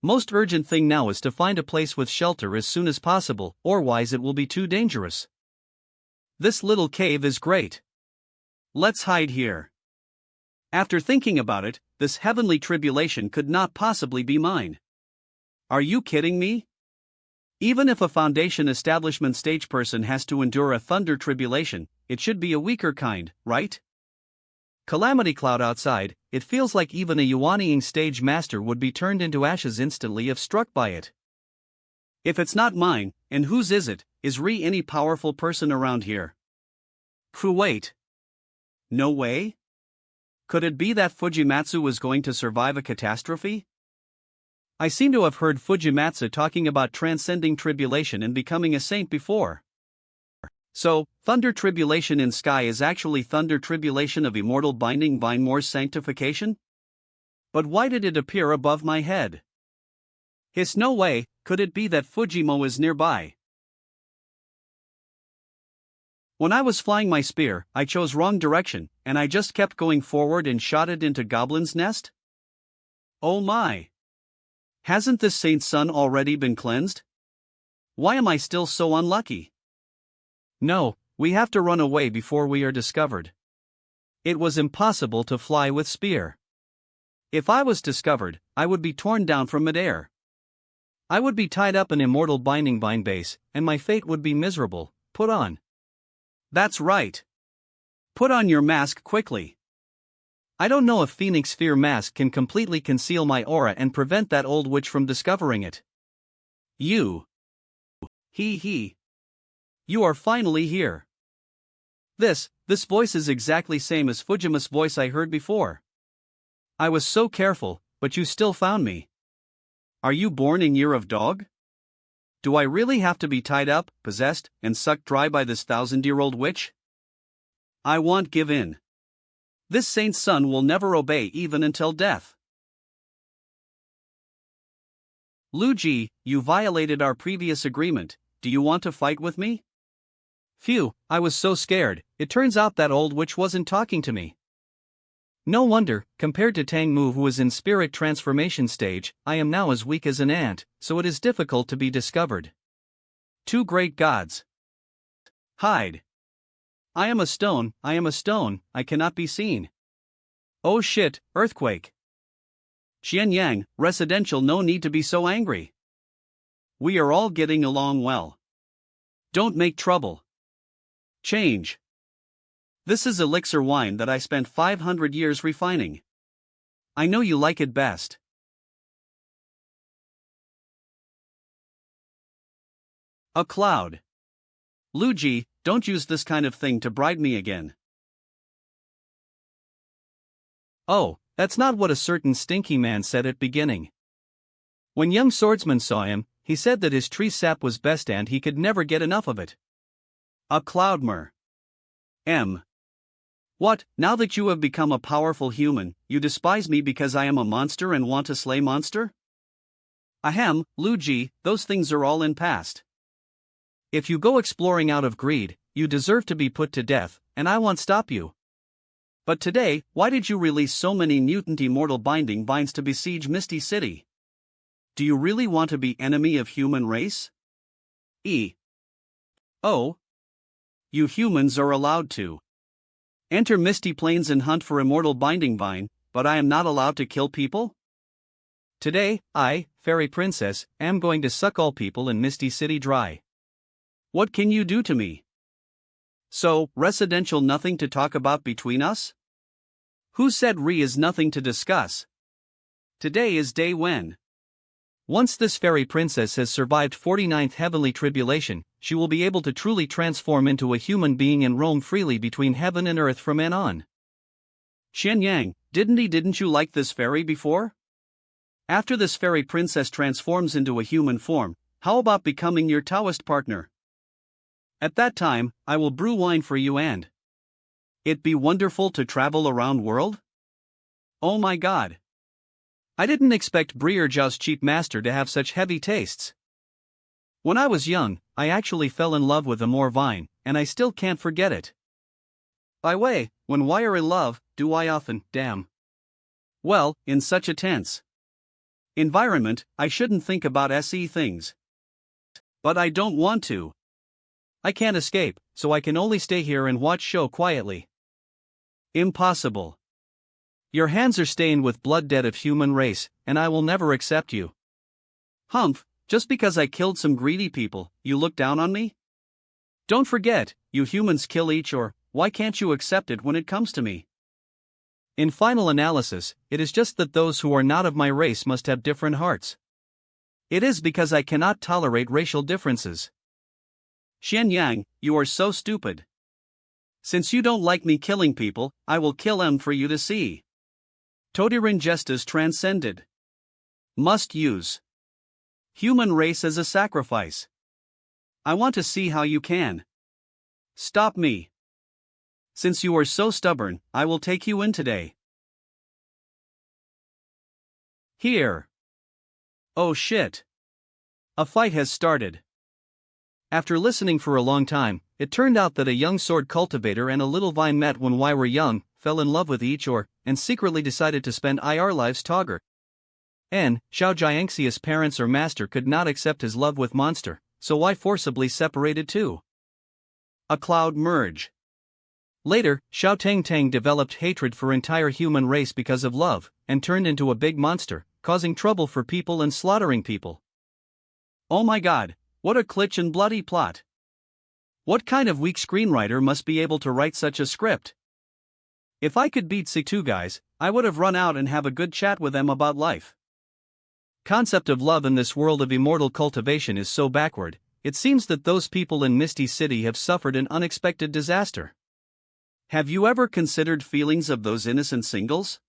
Most urgent thing now is to find a place with shelter as soon as possible, otherwise it will be too dangerous. This little cave is great. Let's hide here. After thinking about it, this heavenly tribulation could not possibly be mine. Are you kidding me? Even if a foundation establishment stage person has to endure a thunder tribulation, it should be a weaker kind, right? Calamity cloud outside, it feels like even a Yuaniing stage master would be turned into ashes instantly if struck by it. If it's not mine, and whose is it? Is Ri any powerful person around here? Wait. No way? Could it be that Fujimatsu was going to survive a catastrophe? I seem to have heard Fujimatsu talking about transcending tribulation and becoming a saint before. So, thunder tribulation in sky is actually thunder tribulation of immortal binding vine more sanctification? But why did it appear above my head? Hiss, no way, could it be that Fujimo is nearby? When I was flying my spear, I chose wrong direction, and I just kept going forward and shot it into Goblin's Nest? Oh my! Hasn't this saint's son already been cleansed? Why am I still so unlucky? No, we have to run away before we are discovered. It was impossible to fly with spear. If I was discovered, I would be torn down from midair. I would be tied up in immortal binding vine base, and my fate would be miserable. Put on. That's right. Put on your mask quickly. I don't know if Phoenix Sphere mask can completely conceal my aura and prevent that old witch from discovering it. You. He. You are finally here. This voice is exactly same as Fujima's voice I heard before. I was so careful, but you still found me. Are you born in Year of Dog? Do I really have to be tied up, possessed, and sucked dry by this 1,000-year-old witch? I won't give in. This saint's son will never obey even until death. Luigi, you violated our previous agreement. Do you want to fight with me? Phew, I was so scared. It turns out that old witch wasn't talking to me. No wonder, compared to Tang Mu who is in spirit transformation stage, I am now as weak as an ant, so it is difficult to be discovered. Two great gods. Hide. I am a stone, I cannot be seen. Oh shit, earthquake. Qian Yang, residential, no need to be so angry. We are all getting along well. Don't make trouble. Change. This is elixir wine that I spent 500 years refining. I know you like it best. A cloud. Luigi, don't use this kind of thing to bribe me again. Oh, that's not what a certain stinky man said at beginning. When young swordsman saw him, he said that his tree sap was best and he could never get enough of it. A cloudmer. What, now that you have become a powerful human, you despise me because I am a monster and want to slay monster? Ahem, Luigi, those things are all in past. If you go exploring out of greed, you deserve to be put to death, and I won't stop you. But today, why did you release so many mutant immortal binding vines to besiege Misty City? Do you really want to be enemy of human race? Oh. You humans are allowed to enter Misty Plains and hunt for immortal binding vine, but I am not allowed to kill people? Today, I, Fairy Princess, am going to suck all people in Misty City dry. What can you do to me? So, residential, nothing to talk about between us? Who said Ri is nothing to discuss? Today is day when. Once this fairy princess has survived 49th heavenly tribulation, she will be able to truly transform into a human being and roam freely between heaven and earth from then on. Qian Yang, didn't you like this fairy before? After this fairy princess transforms into a human form, how about becoming your Taoist partner? At that time, I will brew wine for you and it be wonderful to travel around world? Oh my god. I didn't expect Breer Zhao's cheap master to have such heavy tastes. When I was young, I actually fell in love with Amor Vine, and I still can't forget it. By way, when we are in love, do I often, damn. Well, in such a tense. Environment, I shouldn't think about SE things. But I don't want to. I can't escape, so I can only stay here and watch show quietly. Impossible. Your hands are stained with blood debt of human race, and I will never accept you. Humph, just because I killed some greedy people, you look down on me? Don't forget, you humans kill each or, why can't you accept it when it comes to me? In final analysis, it is just that those who are not of my race must have different hearts. It is because I cannot tolerate racial differences. Xianyang, you are so stupid. Since you don't like me killing people, I will kill them for you to see. Todirin Gestas transcended. Must use human race as a sacrifice. I want to see how you can stop me. Since you are so stubborn, I will take you in today. Here. Oh shit. A fight has started. After listening for a long time, it turned out that a young sword cultivator and a little vine met when we were young, fell in love with each or, and secretly decided to spend IR lives together. And Xiao Jiangxia's parents or master could not accept his love with monster, so I forcibly separated too. A cloud merge. Later, Xiao Tang developed hatred for entire human race because of love, and turned into a big monster, causing trouble for people and slaughtering people. Oh my god, what a glitch and bloody plot. What kind of weak screenwriter must be able to write such a script? If I could beat C2 guys, I would have run out and have a good chat with them about life. Concept of love in this world of immortal cultivation is so backward, it seems that those people in Misty City have suffered an unexpected disaster. Have you ever considered feelings of those innocent singles?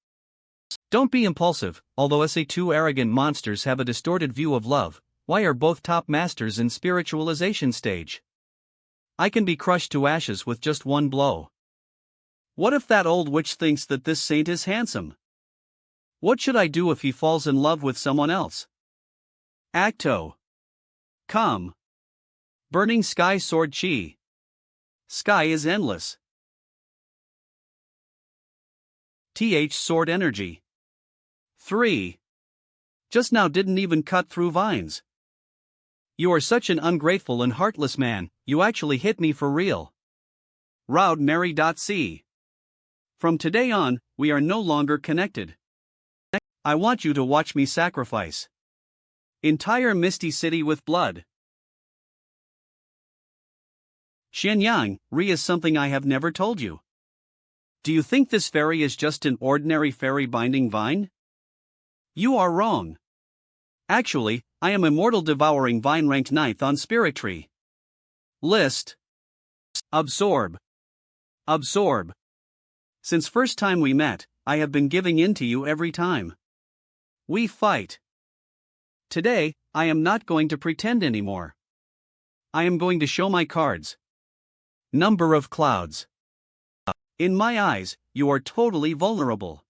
Don't be impulsive, although SA2 arrogant monsters have a distorted view of love, why are both top masters in spiritualization stage? I can be crushed to ashes with just one blow. What if that old witch thinks that this saint is handsome? What should I do if he falls in love with someone else? Acto. Come. Burning Sky Sword Chi. Sky is endless. Sword Energy. 3. Just now didn't even cut through vines. You are such an ungrateful and heartless man, you actually hit me for real. Roud Mary.C. From today on, we are no longer connected. I want you to watch me sacrifice entire Misty City with blood. Xianyang, Ri is something I have never told you. Do you think this fairy is just an ordinary fairy binding vine? You are wrong. Actually, I am Immortal Devouring Vine ranked 9th on Spirit Tree. List. Absorb. Absorb. Since first time we met, I have been giving in to you every time we fight. Today, I am not going to pretend anymore. I am going to show my cards. Number of clouds. In my eyes, you are totally vulnerable.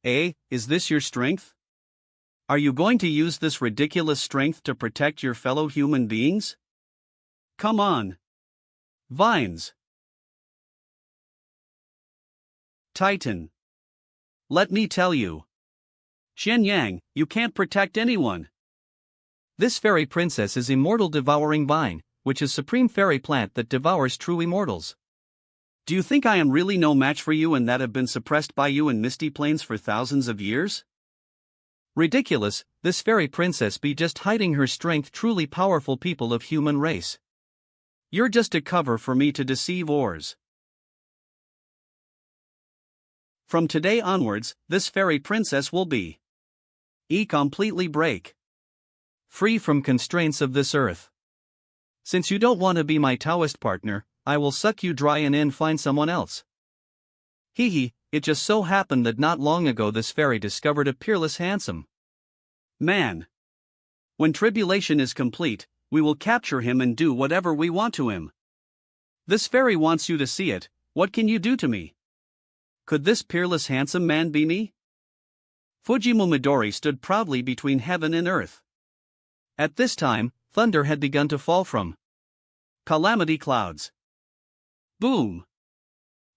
Is this your strength? Are you going to use this ridiculous strength to protect your fellow human beings? Come on. Vines. Titan. Let me tell you. Xianyang, you can't protect anyone. This fairy princess is Immortal Devouring Vine, which is supreme fairy plant that devours true immortals. Do you think I am really no match for you and that have been suppressed by you in Misty Plains for thousands of years? Ridiculous, this fairy princess be just hiding her strength truly powerful people of human race. You're just a cover for me to deceive ors. From today onwards, this fairy princess will be completely break. Free from constraints of this earth. Since you don't want to be my Taoist partner, I will suck you dry and find someone else. Hee, it just so happened that not long ago this fairy discovered a peerless handsome man. When tribulation is complete, we will capture him and do whatever we want to him. This fairy wants you to see it, what can you do to me? Could this peerless handsome man be me? Fujimu Midori stood proudly between heaven and earth. At this time, thunder had begun to fall from calamity clouds. Boom!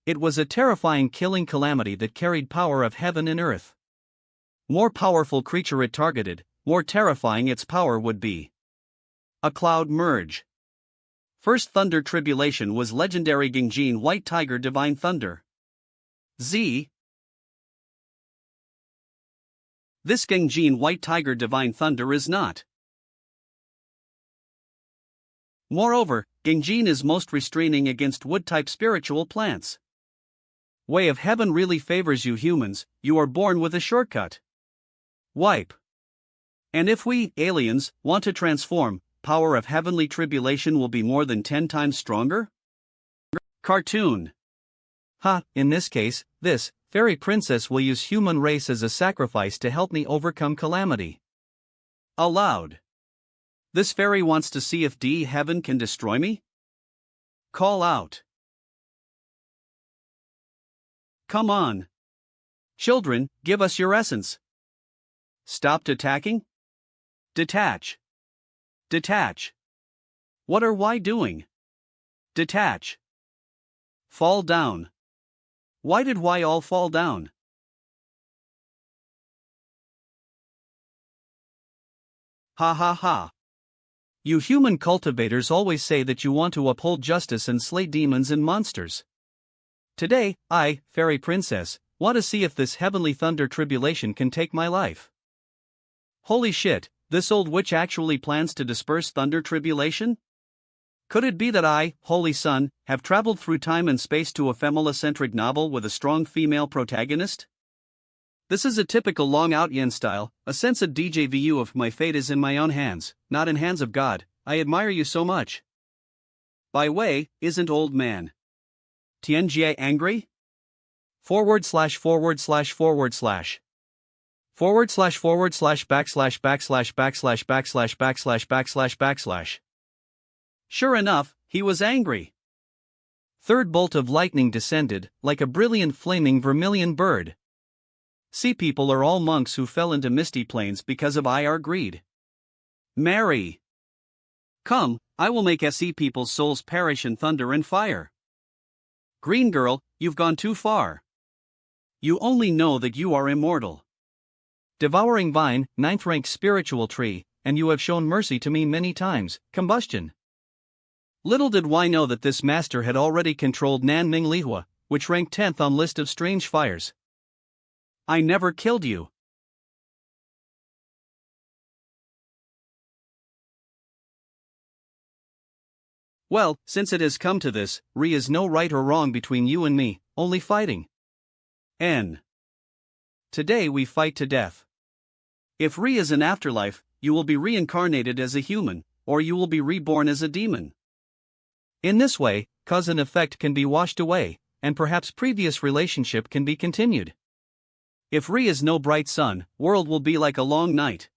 It was a terrifying killing calamity that carried power of heaven and earth. More powerful creature it targeted, more terrifying its power would be. A cloud merge. First thunder tribulation was legendary Genjin White Tiger Divine Thunder. Z. This Genjin White Tiger Divine Thunder is not. Moreover, Genjin is most restraining against wood-type spiritual plants. Way of heaven really favors you humans, you are born with a shortcut. Wipe. And if we, aliens, want to transform, power of heavenly tribulation will be more than 10 times stronger? Cartoon. In this case, this fairy princess will use human race as a sacrifice to help me overcome calamity. Aloud. This fairy wants to see if heaven can destroy me? Call out. Come on. Children, give us your essence. Stopped attacking? Detach. Detach. What are why doing? Detach. Fall down. Why did why all fall down? Ha ha ha. You human cultivators always say that you want to uphold justice and slay demons and monsters. Today, I, fairy princess, want to see if this heavenly thunder tribulation can take my life. Holy shit, this old witch actually plans to disperse thunder tribulation? Could it be that I, Holy Sun, have traveled through time and space to a female-centric novel with a strong female protagonist? This is a typical long out yin style, a sense of DJVU of my fate is in my own hands, not in hands of God. I admire you so much. By way, isn't old man Tianjie angry? /////// // // Sure enough, he was angry. Third bolt of lightning descended, like a brilliant flaming vermilion bird. Sea people are all monks who fell into misty plains because of IR greed. Marry. Come, I will make sea people's souls perish in thunder and fire. Green girl, you've gone too far. You only know that you are immortal. Devouring vine, 9th rank spiritual tree, and you have shown mercy to me many times, combustion. Little did Y know that this master had already controlled Nanming Lihua, which ranked 10th on list of strange fires. I never killed you. Well, since it has come to this, Re is no right or wrong between you and me, only fighting. N. Today we fight to death. If Re is an afterlife, you will be reincarnated as a human, or you will be reborn as a demon. In this way, cause and effect can be washed away, and perhaps previous relationship can be continued. If Re is no bright sun, world will be like a long night.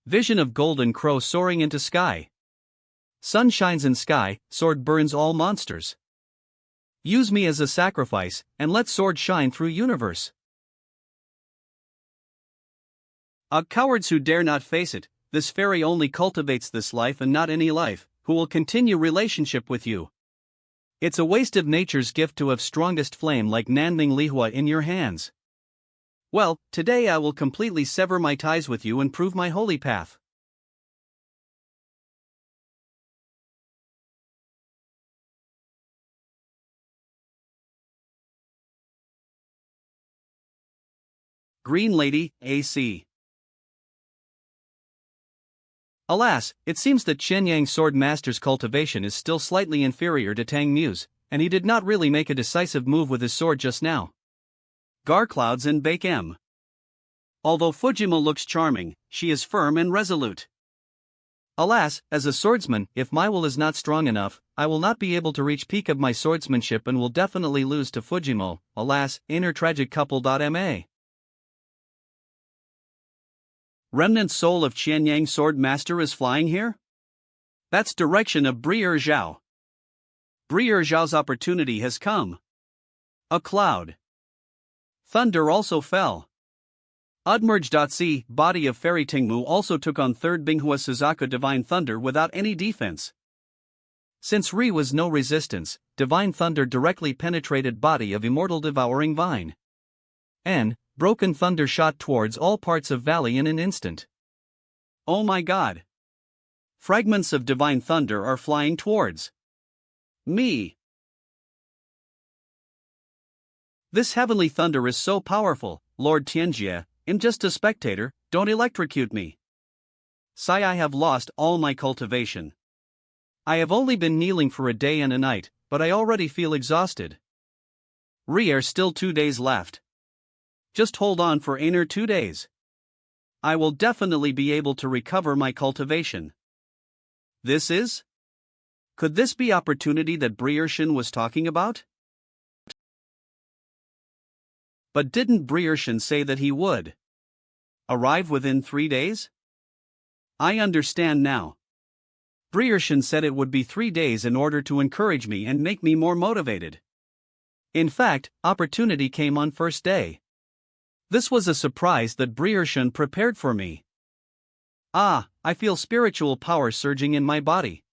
Vision of golden crow soaring into sky. Sun shines in sky, sword burns all monsters. Use me as a sacrifice, and let sword shine through universe. Cowards who dare not face it, this fairy only cultivates this life and not any life, who will continue relationship with you. It's a waste of nature's gift to have strongest flame like Nanming Lihua in your hands. Well, today I will completely sever my ties with you and prove my holy path. Green Lady, AC. Alas, it seems that Shenyang Sword Master's cultivation is still slightly inferior to Tang Mu's, and he did not really make a decisive move with his sword just now. Gar Clouds and Bake M. Although Fujima looks charming, she is firm and resolute. Alas, as a swordsman, if my will is not strong enough, I will not be able to reach peak of my swordsmanship and will definitely lose to Fujimo. Alas, inner tragic couple.ma. Remnant soul of Qianyang Sword Master is flying here? That's direction of Brier Zhao. Brier Zhao's opportunity has come. A cloud. Thunder also fell. Udmerge.c, body of Fairy Tingmu also took on 3rd Binghua Suzaku Divine Thunder without any defense. Since Re was no resistance, divine thunder directly penetrated body of immortal devouring vine. N. Broken thunder shot towards all parts of valley in an instant. Oh my god! Fragments of divine thunder are flying towards me. This heavenly thunder is so powerful, Lord Tianjie, I'm just a spectator, don't electrocute me. Sigh, I have lost all my cultivation. I have only been kneeling for a day and a night, but I already feel exhausted. Re are still 2 days left. Just hold on for 2 days. I will definitely be able to recover my cultivation. This is? Could this be opportunity that Briershin was talking about? But didn't Briershin say that he would arrive within 3 days? I understand now. Briershin said it would be 3 days in order to encourage me and make me more motivated. In fact, opportunity came on first day. This was a surprise that Briershin prepared for me. Ah, I feel spiritual power surging in my body.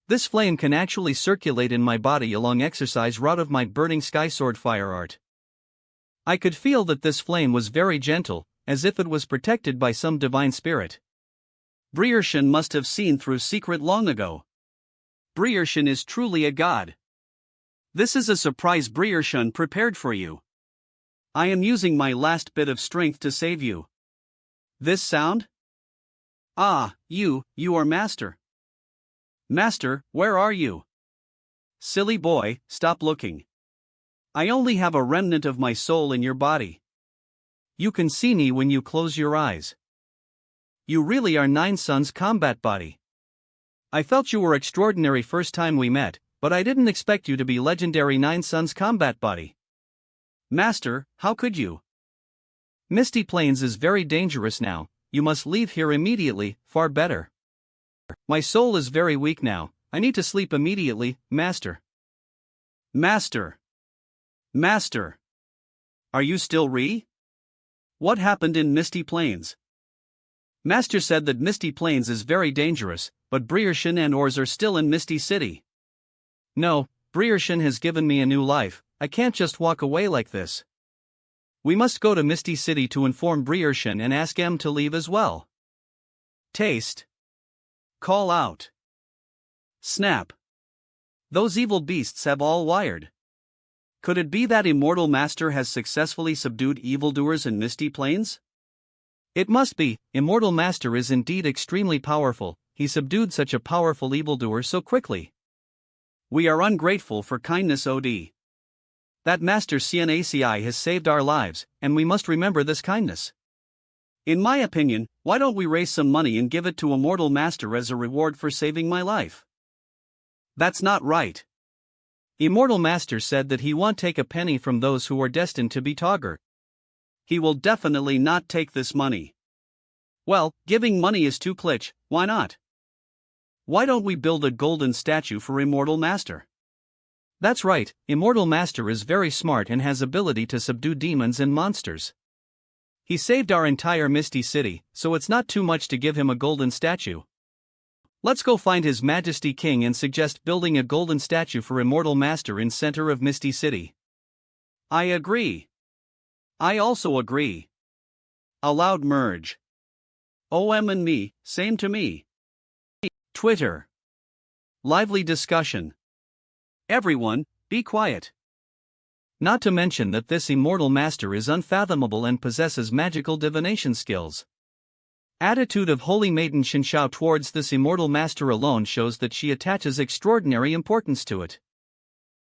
This flame can actually circulate in my body along exercise route of my burning sky sword fire art. I could feel that this flame was very gentle, as if it was protected by some divine spirit. Briershin must have seen through secret long ago. Briershin is truly a god. This is a surprise Briershin prepared for you. I am using my last bit of strength to save you. This sound? Ah, you are Master. Master, where are you? Silly boy, stop looking. I only have a remnant of my soul in your body. You can see me when you close your eyes. You really are Nine Suns combat body. I felt you were extraordinary first time we met, but I didn't expect you to be legendary Nine Suns combat body. Master, how could you? Misty Plains is very dangerous now, you must leave here immediately, far better. My soul is very weak now, I need to sleep immediately, Master. Master. Master. Are you still Re? What happened in Misty Plains? Master said that Misty Plains is very dangerous, but Briershin and Ors are still in Misty City. No, Briershin has given me a new life, I can't just walk away like this. We must go to Misty City to inform Briershin and ask M to leave as well. Taste. Call out. Snap. Those evil beasts have all wired. Could it be that Immortal Master has successfully subdued evildoers in Misty Plains? It must be, Immortal Master is indeed extremely powerful, he subdued such a powerful evildoer so quickly. We are ungrateful for kindness OD. That Master CNACI has saved our lives, and we must remember this kindness. In my opinion, why don't we raise some money and give it to Immortal Master as a reward for saving my life? That's not right. Immortal Master said that he won't take a penny from those who are destined to be Togger. He will definitely not take this money. Well, giving money is too klitsch, why not? Why don't we build a golden statue for Immortal Master? That's right, Immortal Master is very smart and has ability to subdue demons and monsters. He saved our entire Misty City, so it's not too much to give him a golden statue. Let's go find His Majesty King and suggest building a golden statue for Immortal Master in center of Misty City. I agree. I also agree. A loud merge. OM and me, same to me. Twitter. Lively discussion. Everyone, be quiet. Not to mention that this Immortal Master is unfathomable and possesses magical divination skills. Attitude of Holy Maiden Shinshao towards this Immortal Master alone shows that she attaches extraordinary importance to it.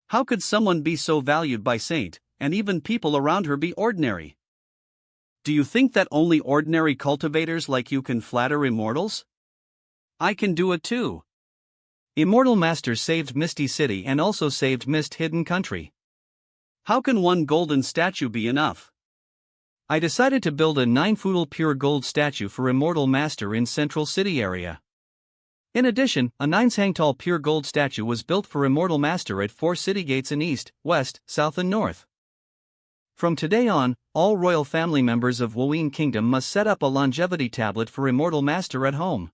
How could someone be so valued by Saint, and even people around her be ordinary? Do you think that only ordinary cultivators like you can flatter immortals? I can do it too. Immortal Master saved Misty City and also saved Mist Hidden Country. How can one golden statue be enough? I decided to build a 9-foodle pure gold statue for Immortal Master in Central City area. In addition, a 9-sang-tall pure gold statue was built for Immortal Master at 4 city gates in east, west, south and north. From today on, all royal family members of Woeen Kingdom must set up a longevity tablet for Immortal Master at home.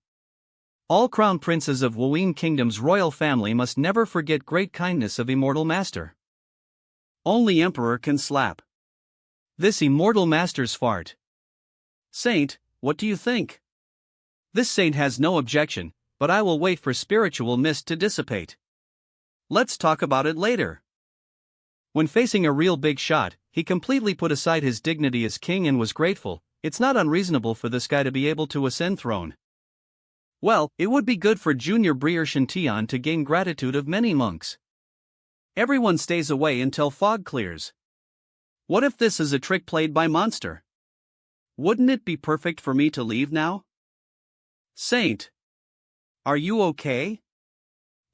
All crown princes of Wuyin Kingdom's royal family must never forget great kindness of immortal master. Only emperor can slap. This immortal master's fart. Saint, what do you think? This saint has no objection, but I will wait for spiritual mist to dissipate. Let's talk about it later. When facing a real big shot, he completely put aside his dignity as king and was grateful. It's not unreasonable for this guy to be able to ascend throne. Well, it would be good for Junior Breer Shintian to gain gratitude of many monks. Everyone stays away until fog clears. What if this is a trick played by monster? Wouldn't it be perfect for me to leave now? Saint, are you okay?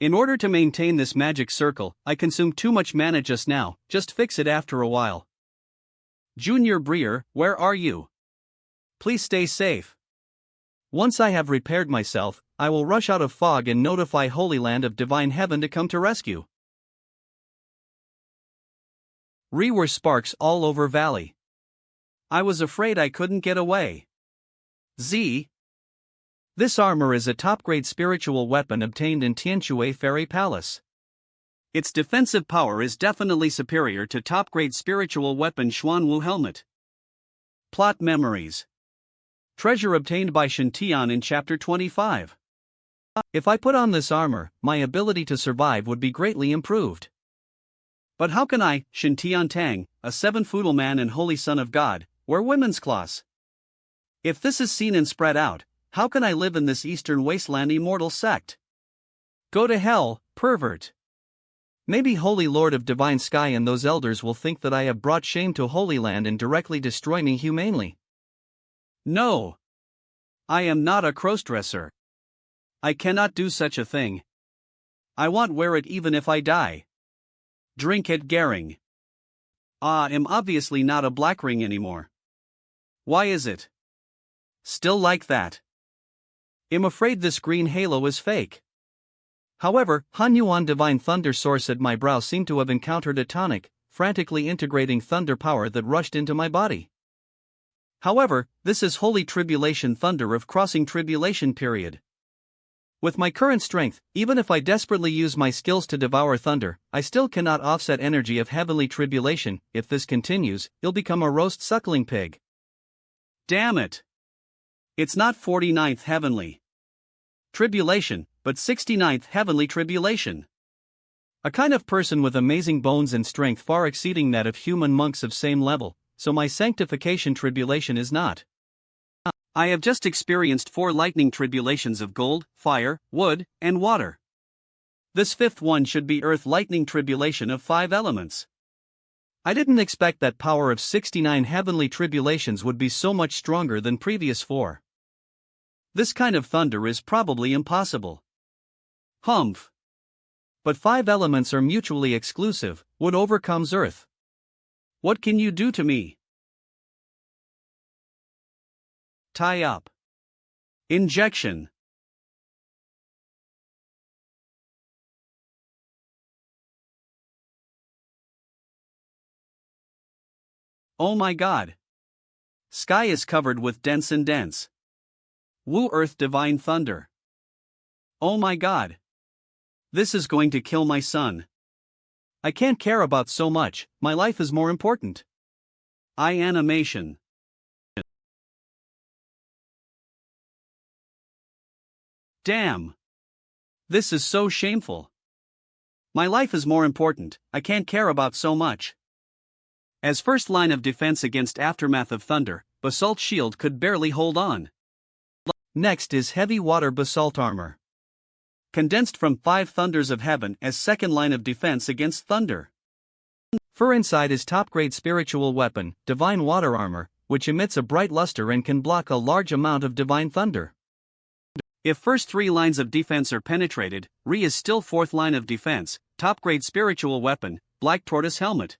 In order to maintain this magic circle, I consumed too much mana just now. Just fix it after a while. Junior Breer, where are you? Please stay safe. Once I have repaired myself, I will rush out of fog and notify Holy Land of Divine Heaven to come to rescue. Were sparks all over valley. I was afraid I couldn't get away. Z. This armor is a top-grade spiritual weapon obtained in Tianshui Fairy Palace. Its defensive power is definitely superior to top-grade spiritual weapon Xuanwu Helmet. Plot memories. Treasure obtained by Shintian in Chapter 25. If I put on this armor, my ability to survive would be greatly improved. But how can I, Shintian Tang, a 7 feudal man and holy son of God, wear women's cloths? If this is seen and spread out, how can I live in this eastern wasteland immortal sect? Go to hell, pervert. Maybe Holy Lord of Divine Sky and those elders will think that I have brought shame to Holy Land and directly destroy me humanely. No. I am not a crossdresser. I cannot do such a thing. I won't wear it even if I die. Drink it, Gering. I'm obviously not a black ring anymore. Why is it still like that? I'm afraid this green halo is fake. However, Han Yuan Divine Thunder Source at my brow seemed to have encountered a tonic, frantically integrating thunder power that rushed into my body. However, this is Holy Tribulation Thunder of Crossing Tribulation period. With my current strength, even if I desperately use my skills to devour thunder, I still cannot offset energy of heavenly tribulation. If this continues, I'll become a roast suckling pig. Damn it! It's not 49th heavenly tribulation, but 69th heavenly tribulation. A kind of person with amazing bones and strength far exceeding that of human monks of same level, so my sanctification tribulation is not. I have just experienced 4 lightning tribulations of gold, fire, wood, and water. This 5th one should be earth lightning tribulation of 5 elements. I didn't expect that power of 69 heavenly tribulations would be so much stronger than previous 4. This kind of thunder is probably impossible. Humph. But 5 elements are mutually exclusive. Wood overcomes earth. What can you do to me? Tie up. Injection. Oh my God. Sky is covered with dense and dense. Woo Earth Divine Thunder. Oh my God. This is going to kill my son. I can't care about so much, my life is more important. Animation. Damn. This is so shameful. My life is more important, I can't care about so much. As first line of defense against aftermath of thunder, Basalt Shield could barely hold on. Next is Heavy Water Basalt Armor. Condensed from 5 thunders of heaven as second line of defense against thunder. Fur inside is top-grade spiritual weapon, Divine Water Armor, which emits a bright luster and can block a large amount of divine thunder. If first 3 lines of defense are penetrated, Re is still 4th line of defense, top-grade spiritual weapon, Black Tortoise Helmet.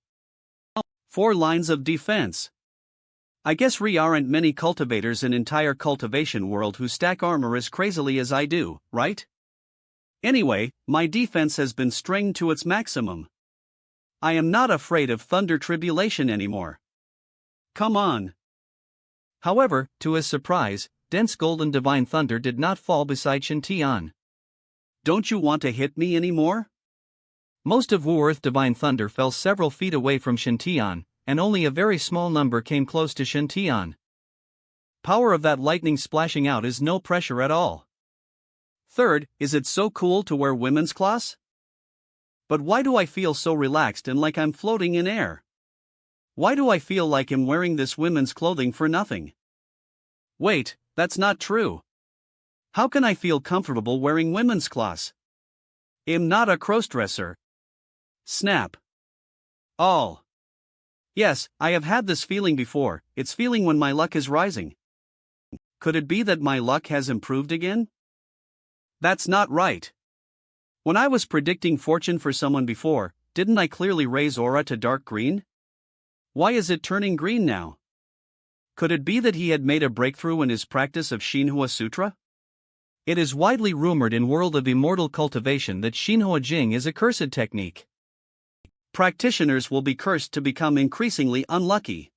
4 lines of defense. I guess Re aren't many cultivators in entire cultivation world who stack armor as crazily as I do, right? Anyway, my defense has been stringed to its maximum. I am not afraid of thunder tribulation anymore. Come on. However, to his surprise, dense golden divine thunder did not fall beside Shintian. Don't you want to hit me anymore? Most of Wu Earth divine thunder fell several feet away from Shintian, and only a very small number came close to Shintian. Power of that lightning splashing out is no pressure at all. Third, is it so cool to wear women's cloths? But why do I feel so relaxed and like I'm floating in air? Why do I feel like I'm wearing this women's clothing for nothing? Wait, that's not true. How can I feel comfortable wearing women's cloths? I'm not a crossdresser. Snap. All. Yes, I have had this feeling before. It's feeling when my luck is rising. Could it be that my luck has improved again? That's not right. When I was predicting fortune for someone before, didn't I clearly raise aura to dark green? Why is it turning green now? Could it be that he had made a breakthrough in his practice of Shinhwa Sutra? It is widely rumored in world of immortal cultivation that Shinhwa Jing is a cursed technique. Practitioners will be cursed to become increasingly unlucky.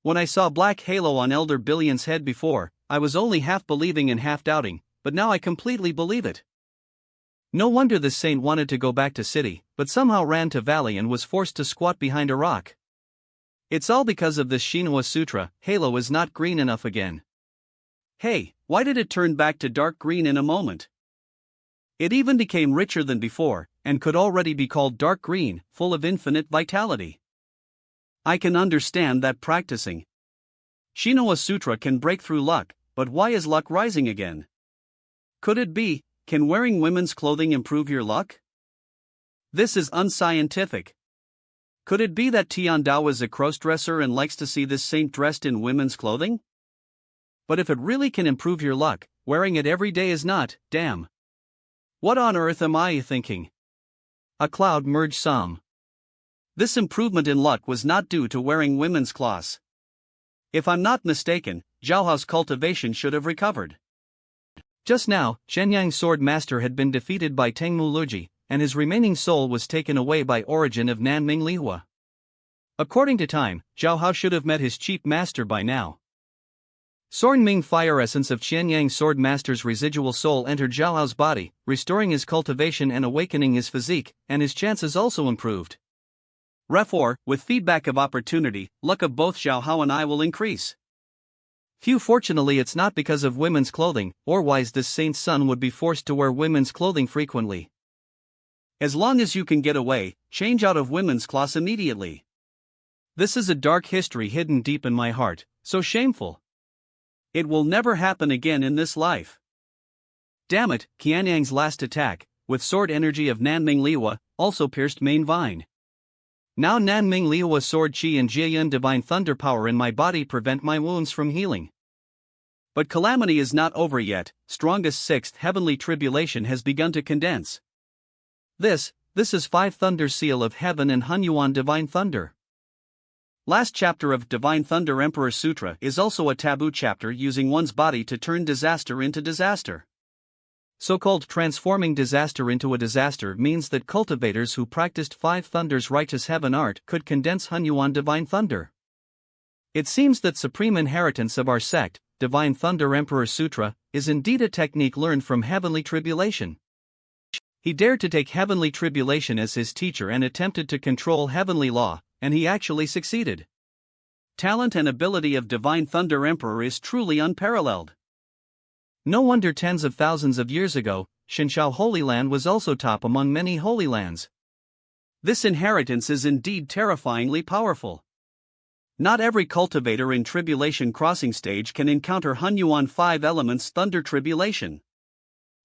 When I saw black halo on Elder Billion's head before, I was only half believing and half doubting, but now I completely believe it. No wonder this saint wanted to go back to city, but somehow ran to valley and was forced to squat behind a rock. It's all because of this Shinhwa Sutra. Halo is not green enough again. Hey, why did it turn back to dark green in a moment? It even became richer than before, and could already be called dark green, full of infinite vitality. I can understand that practicing Shinhwa Sutra can break through luck, but why is luck rising again? Could it be, can wearing women's clothing improve your luck? This is unscientific. Could it be that Tian Dao is a crossdresser and likes to see this saint dressed in women's clothing? But if it really can improve your luck, wearing it every day is not, damn. What on earth am I thinking? A cloud merged some. This improvement in luck was not due to wearing women's cloths. If I'm not mistaken, Zhaohao's cultivation should have recovered. Just now, Shenyang's sword master had been defeated by Tengmu Luji, and his remaining soul was taken away by Origin of Nanming Lihua. According to time, Zhaohao should have met his chief master by now. Sorn Ming fire essence of Shenyang's sword master's residual soul entered Zhaohao's body, restoring his cultivation and awakening his physique, and his chances also improved. Therefore, with feedback of opportunity, luck of both Zhaohao and I will increase. Fortunately it's not because of women's clothing, otherwise this saint's son would be forced to wear women's clothing frequently. As long as you can get away, change out of women's cloths immediately. This is a dark history hidden deep in my heart, so shameful. It will never happen again in this life. Damn it, Qianyang's last attack, with sword energy of Nanming Lihua, also pierced main vine. Now Nanming Lihua's sword chi and Jieyun divine thunder power in my body prevent my wounds from healing. But calamity is not over yet. Strongest sixth heavenly tribulation has begun to condense. This is 5 thunder seal of heaven and Hunyuan divine thunder. Last chapter of Divine Thunder Emperor Sutra is also a taboo chapter using one's body to turn disaster into disaster. So-called transforming disaster into a disaster means that cultivators who practiced 5 thunders righteous heaven art could condense Hunyuan divine thunder. It seems that supreme inheritance of our sect, Divine Thunder Emperor Sutra, is indeed a technique learned from heavenly tribulation. He dared to take heavenly tribulation as his teacher and attempted to control heavenly law, and he actually succeeded. Talent and ability of Divine Thunder Emperor is truly unparalleled. No wonder tens of thousands of years ago, Shinshao Holy Land was also top among many holy lands. This inheritance is indeed terrifyingly powerful. Not every cultivator in Tribulation Crossing stage can encounter Hunyuan 5 elements Thunder Tribulation.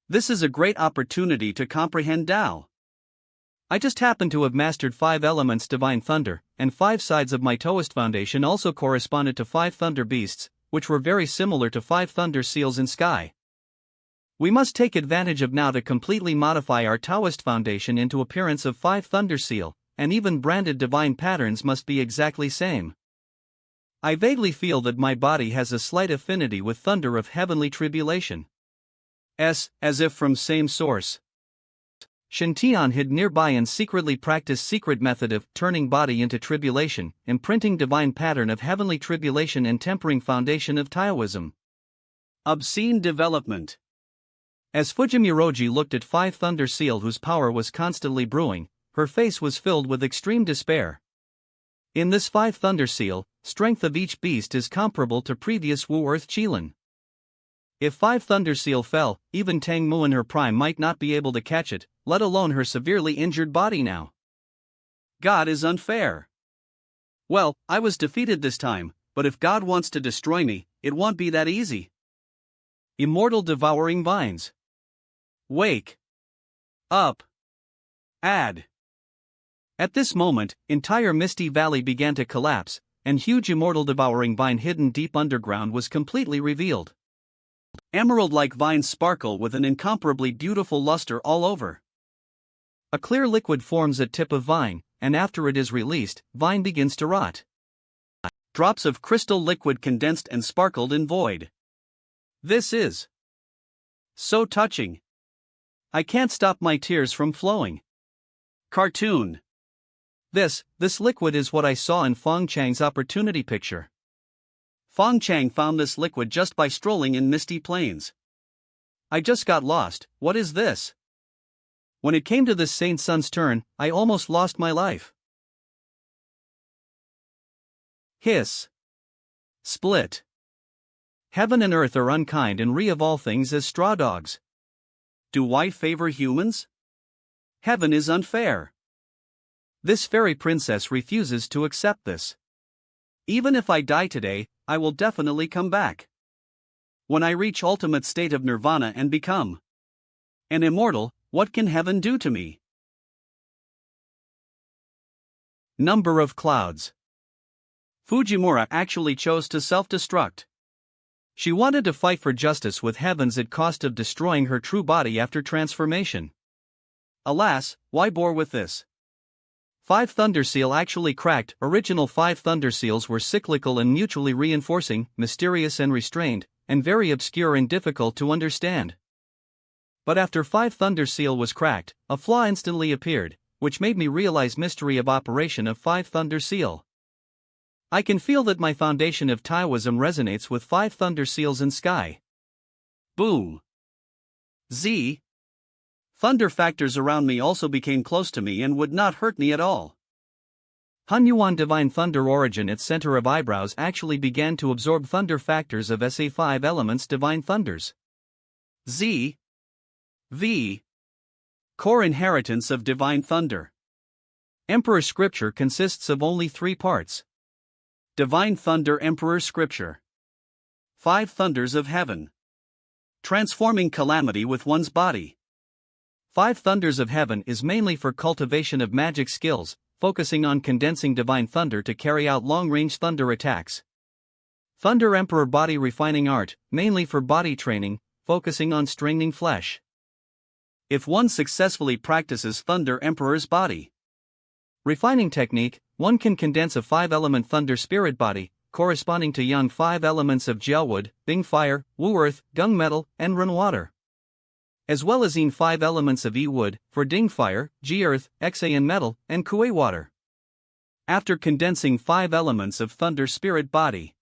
This is a great opportunity to comprehend Tao. I just happen to have mastered 5 elements Divine Thunder, and 5 sides of my Taoist foundation also corresponded to 5 thunder beasts, which were very similar to 5 thunder seals in sky. We must take advantage of now to completely modify our Taoist foundation into appearance of 5 thunder seal, and even branded divine patterns must be exactly same. I vaguely feel that my body has a slight affinity with thunder of heavenly tribulation. As if from same source. Shintian hid nearby and secretly practiced secret method of turning body into tribulation, imprinting divine pattern of heavenly tribulation and tempering foundation of Taoism. Obscene development. As Fujimiroji looked at 5 Thunder Seal whose power was constantly brewing, her face was filled with extreme despair. In this 5 Thunder Seal, strength of each beast is comparable to previous Wu Earth Qilin. If 5 Thunder Seal fell, even Tang Mu in her prime might not be able to catch it, let alone her severely injured body now. God is unfair. Well, I was defeated this time, but if God wants to destroy me, it won't be that easy. Immortal devouring vines. Wake up. Add. At this moment, entire Misty Valley began to collapse, and huge immortal devouring vine hidden deep underground was completely revealed. Emerald-like vines sparkle with an incomparably beautiful luster all over. A clear liquid forms at tip of vine, and after it is released, vine begins to rot. Drops of crystal liquid condensed and sparkled in void. This is so touching. I can't stop my tears from flowing. Cartoon. This liquid is what I saw in Fong Chang's opportunity picture. Fong Chang found this liquid just by strolling in misty plains. I just got lost. What is this? When it came to this Saint Sun's turn, I almost lost my life. Hiss. Split. Heaven and earth are unkind and of all things as straw dogs. Do why favor humans? Heaven is unfair. This fairy princess refuses to accept this. Even if I die today, I will definitely come back. When I reach ultimate state of nirvana and become an immortal, what can heaven do to me? Number of clouds. Fujimura actually chose to self-destruct. She wanted to fight for justice with heavens at cost of destroying her true body after transformation. Alas, why bore with this? 5 Thunder Seal actually cracked. Original 5 Thunder Seals were cyclical and mutually reinforcing, mysterious and restrained, and very obscure and difficult to understand. But after 5 Thunder Seal was cracked, a flaw instantly appeared, which made me realize mystery of operation of 5 Thunder Seal. I can feel that my foundation of Taoism resonates with 5 Thunder Seals in sky. Boom. Z. Thunder factors around me also became close to me and would not hurt me at all. Hunyuan Divine Thunder origin at center of eyebrows actually began to absorb thunder factors of SA5 elements Divine Thunders. Z. V. Core inheritance of Divine Thunder. Emperor Scripture consists of only 3 parts. Divine Thunder Emperor Scripture. 5 Thunders of Heaven. Transforming calamity with one's body. 5 Thunders of Heaven is mainly for cultivation of magic skills, focusing on condensing Divine Thunder to carry out long-range thunder attacks. Thunder Emperor Body Refining Art, mainly for body training, focusing on strengthening flesh. If one successfully practices Thunder Emperor's body refining technique, one can condense a 5-element Thunder Spirit body, corresponding to Yang 5 elements of Jiaowood, Bing Fire, Wu Earth, Gung Metal, and Ren Water, as well as Yin 5 elements of Yi Wood, for Ding Fire, Ji Earth, Xan Metal, and Kuei Water. After condensing 5 elements of Thunder Spirit body.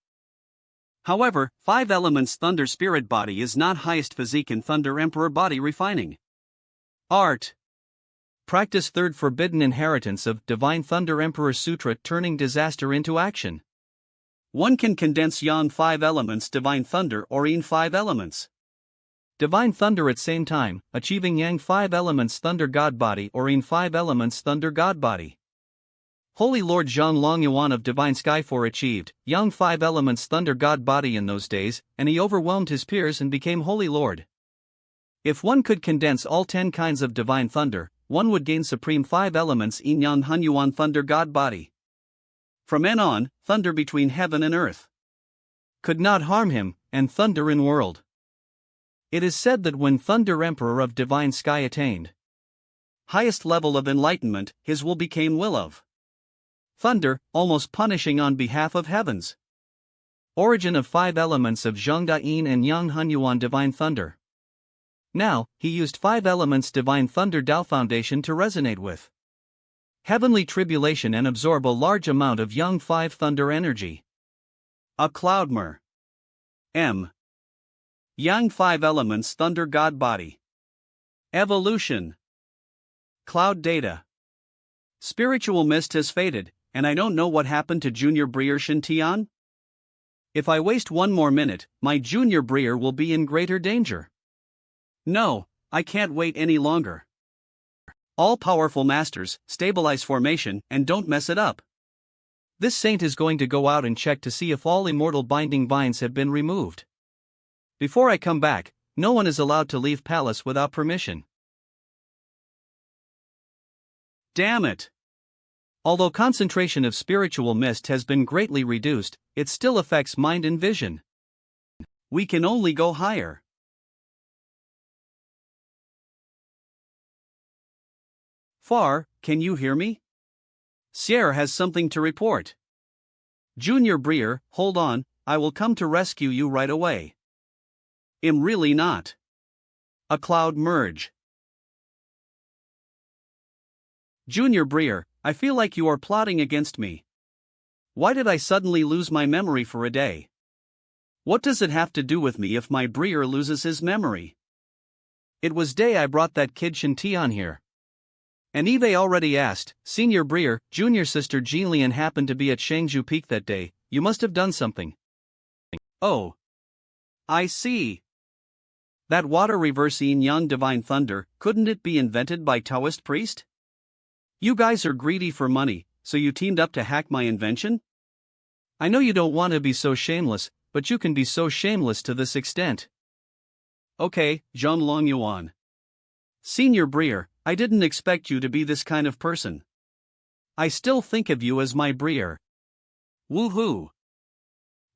However, 5 elements Thunder Spirit body is not highest physique in Thunder Emperor body refining art. Practice 3rd forbidden inheritance of Divine Thunder Emperor Sutra, turning disaster into action. One can condense Yang 5 elements Divine Thunder or Yin 5 elements Divine Thunder at same time, achieving Yang 5 elements Thunder God body or Yin 5 elements Thunder God body. Holy Lord Zhang Longyuan of Divine Skyfor achieved Yang 5 elements Thunder God body in those days, and he overwhelmed his peers and became Holy Lord. If one could condense all 10 kinds of Divine Thunder, one would gain supreme 5 elements Yin Yang Hunyuan Thunder God body. From then on, thunder between heaven and earth could not harm him, and thunder in world. It is said that when Thunder Emperor of Divine Sky attained highest level of enlightenment, his will became will of thunder, almost punishing on behalf of heavens. Origin of 5 elements of Zhengda Yin and Yang Hunyuan Divine Thunder. Now, he used 5 elements Divine Thunder Tao Foundation to resonate with heavenly tribulation and absorb a large amount of Yang 5 Thunder energy. A Cloudmer. M. Yang 5 elements thunder god body. Evolution. Cloud data. Spiritual mist has faded, and I don't know what happened to Junior Breer Shintian. If I waste one more minute, my Junior Breer will be in greater danger. No, I can't wait any longer. All powerful masters, stabilize formation and don't mess it up. This saint is going to go out and check to see if all immortal binding vines have been removed. Before I come back, no one is allowed to leave palace without permission. Damn it! Although concentration of spiritual mist has been greatly reduced, it still affects mind and vision. We can only go higher. Far, can you hear me? Sierra has something to report. Junior Breer, hold on, I will come to rescue you right away. Really not. A cloud merge. Junior Breer, I feel like you are plotting against me. Why did I suddenly lose my memory for a day? What does it have to do with me if my Breer loses his memory? It was day I brought that kid Shintian here. And Eve already asked, Senior Breer, Junior Sister Jinlian happened to be at Shangju Peak that day, you must have done something. Oh. I see. That water reversing Yang Divine Thunder, couldn't it be invented by Taoist priest? You guys are greedy for money, so you teamed up to hack my invention? I know you don't want to be so shameless, but you can be so shameless to this extent. Okay, Zhang Longyuan. Senior Breer, I didn't expect you to be this kind of person. I still think of you as my Breer. Woohoo!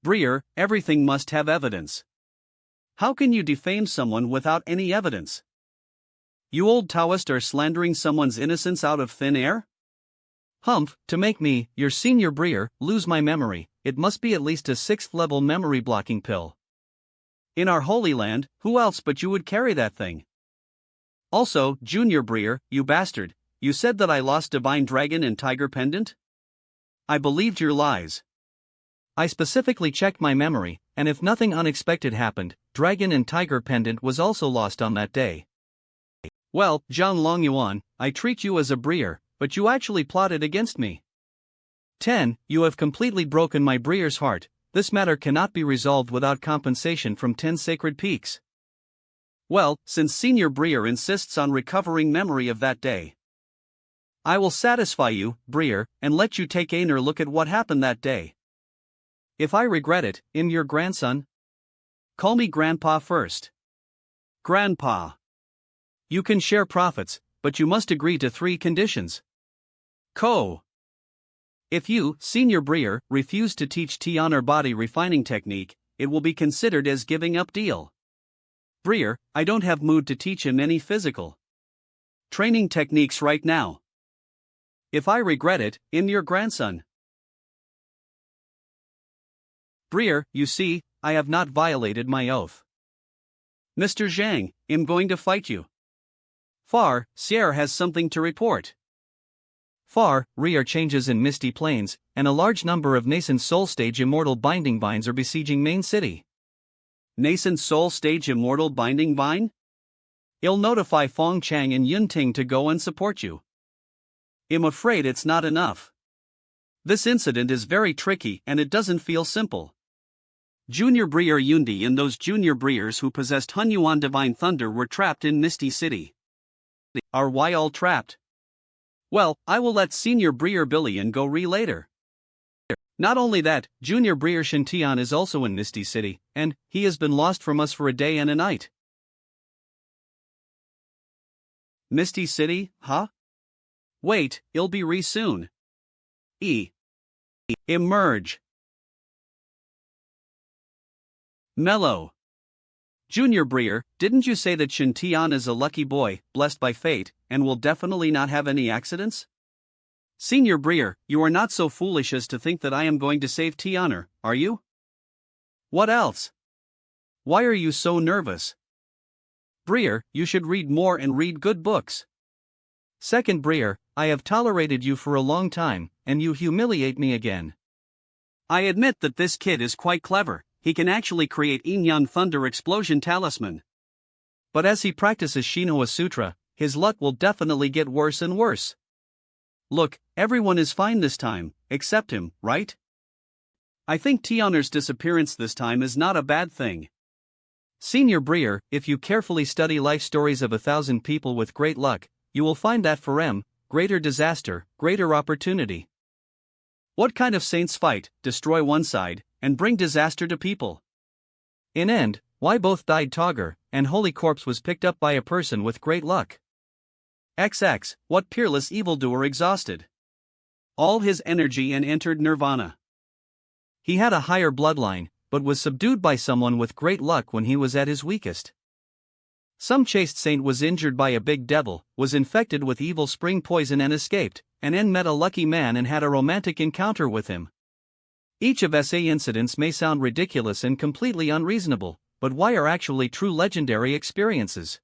Breer, everything must have evidence. How can you defame someone without any evidence? You old Taoist are slandering someone's innocence out of thin air? Humph, to make me, your Senior Breer, lose my memory, it must be at least a 6th level memory blocking pill. In our holy land, who else but you would carry that thing? Also, Junior Breer, you bastard, you said that I lost Divine Dragon and Tiger Pendant? I believed your lies. I specifically checked my memory, and if nothing unexpected happened, Dragon and Tiger Pendant was also lost on that day. Well, Zhang Longyuan, I treat you as a Breer, but you actually plotted against me. 10. You have completely broken my Breer's heart. This matter cannot be resolved without compensation from 10 sacred peaks. Well, since Senior Breer insists on recovering memory of that day, I will satisfy you, Breer, and let you take a look at what happened that day. If I regret it, your grandson? Call me Grandpa first. Grandpa. You can share profits, but you must agree to 3 conditions. If you, Senior Breer, refuse to teach Tian body refining technique, it will be considered as giving up deal. Breer, I don't have mood to teach him any physical training techniques right now. If I regret it, your grandson. Breer, you see, I have not violated my oath. Mr. Zhang, I'm going to fight you. Far, Sierra has something to report. Far, are changes in Misty Plains, and a large number of nascent soul stage immortal binding vines are besieging main city. Nascent soul stage immortal binding vine? I'll notify Fong Chang and Yunting to go and support you. I'm afraid it's not enough. This incident is very tricky and it doesn't feel simple. Junior Breer Yundi and those Junior Breers who possessed Hunyuan Divine Thunder were trapped in Misty City. Are why all trapped? Well, I will let Senior Breer Billion go later. Not only that, Junior Breer Shintian is also in Misty City, and he has been lost from us for a day and a night. Misty City, huh? Wait, it'll be soon. Emerge. Mellow. Junior Breer, didn't you say that Shintian is a lucky boy, blessed by fate, and will definitely not have any accidents? Senior Breer, you are not so foolish as to think that I am going to save Tianer, are you? What else? Why are you so nervous? Breer, you should read more and read good books. Second Breer, I have tolerated you for a long time, and you humiliate me again. I admit that this kid is quite clever, he can actually create Inyan Thunder Explosion Talisman. But as he practices Shinhwa Sutra, his luck will definitely get worse and worse. Look, everyone is fine this time, except him, right? I think Tianer's disappearance this time is not a bad thing. Senior Breer, if you carefully study life stories of 1,000 people with great luck, you will find that for M, greater disaster, greater opportunity. What kind of saints fight, destroy one side, and bring disaster to people? In end, why both died Togger, and Holy Corpse was picked up by a person with great luck. XX, what peerless evildoer exhausted all his energy and entered nirvana. He had a higher bloodline, but was subdued by someone with great luck when he was at his weakest. Some chaste saint was injured by a big devil, was infected with evil spring poison and escaped, and then met a lucky man and had a romantic encounter with him. Each of SA incidents may sound ridiculous and completely unreasonable, but why are actually true legendary experiences?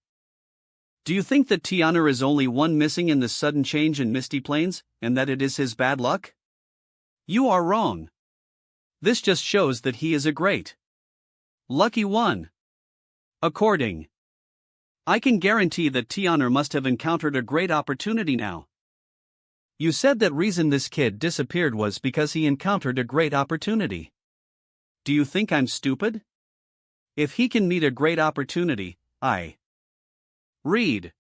Do you think that Tianer is only one missing in this sudden change in Misty Plains, and that it is his bad luck? You are wrong. This just shows that he is a great lucky one. According, I can guarantee that Tianer must have encountered a great opportunity now. You said that reason this kid disappeared was because he encountered a great opportunity. Do you think I'm stupid? If he can meet a great opportunity, I read.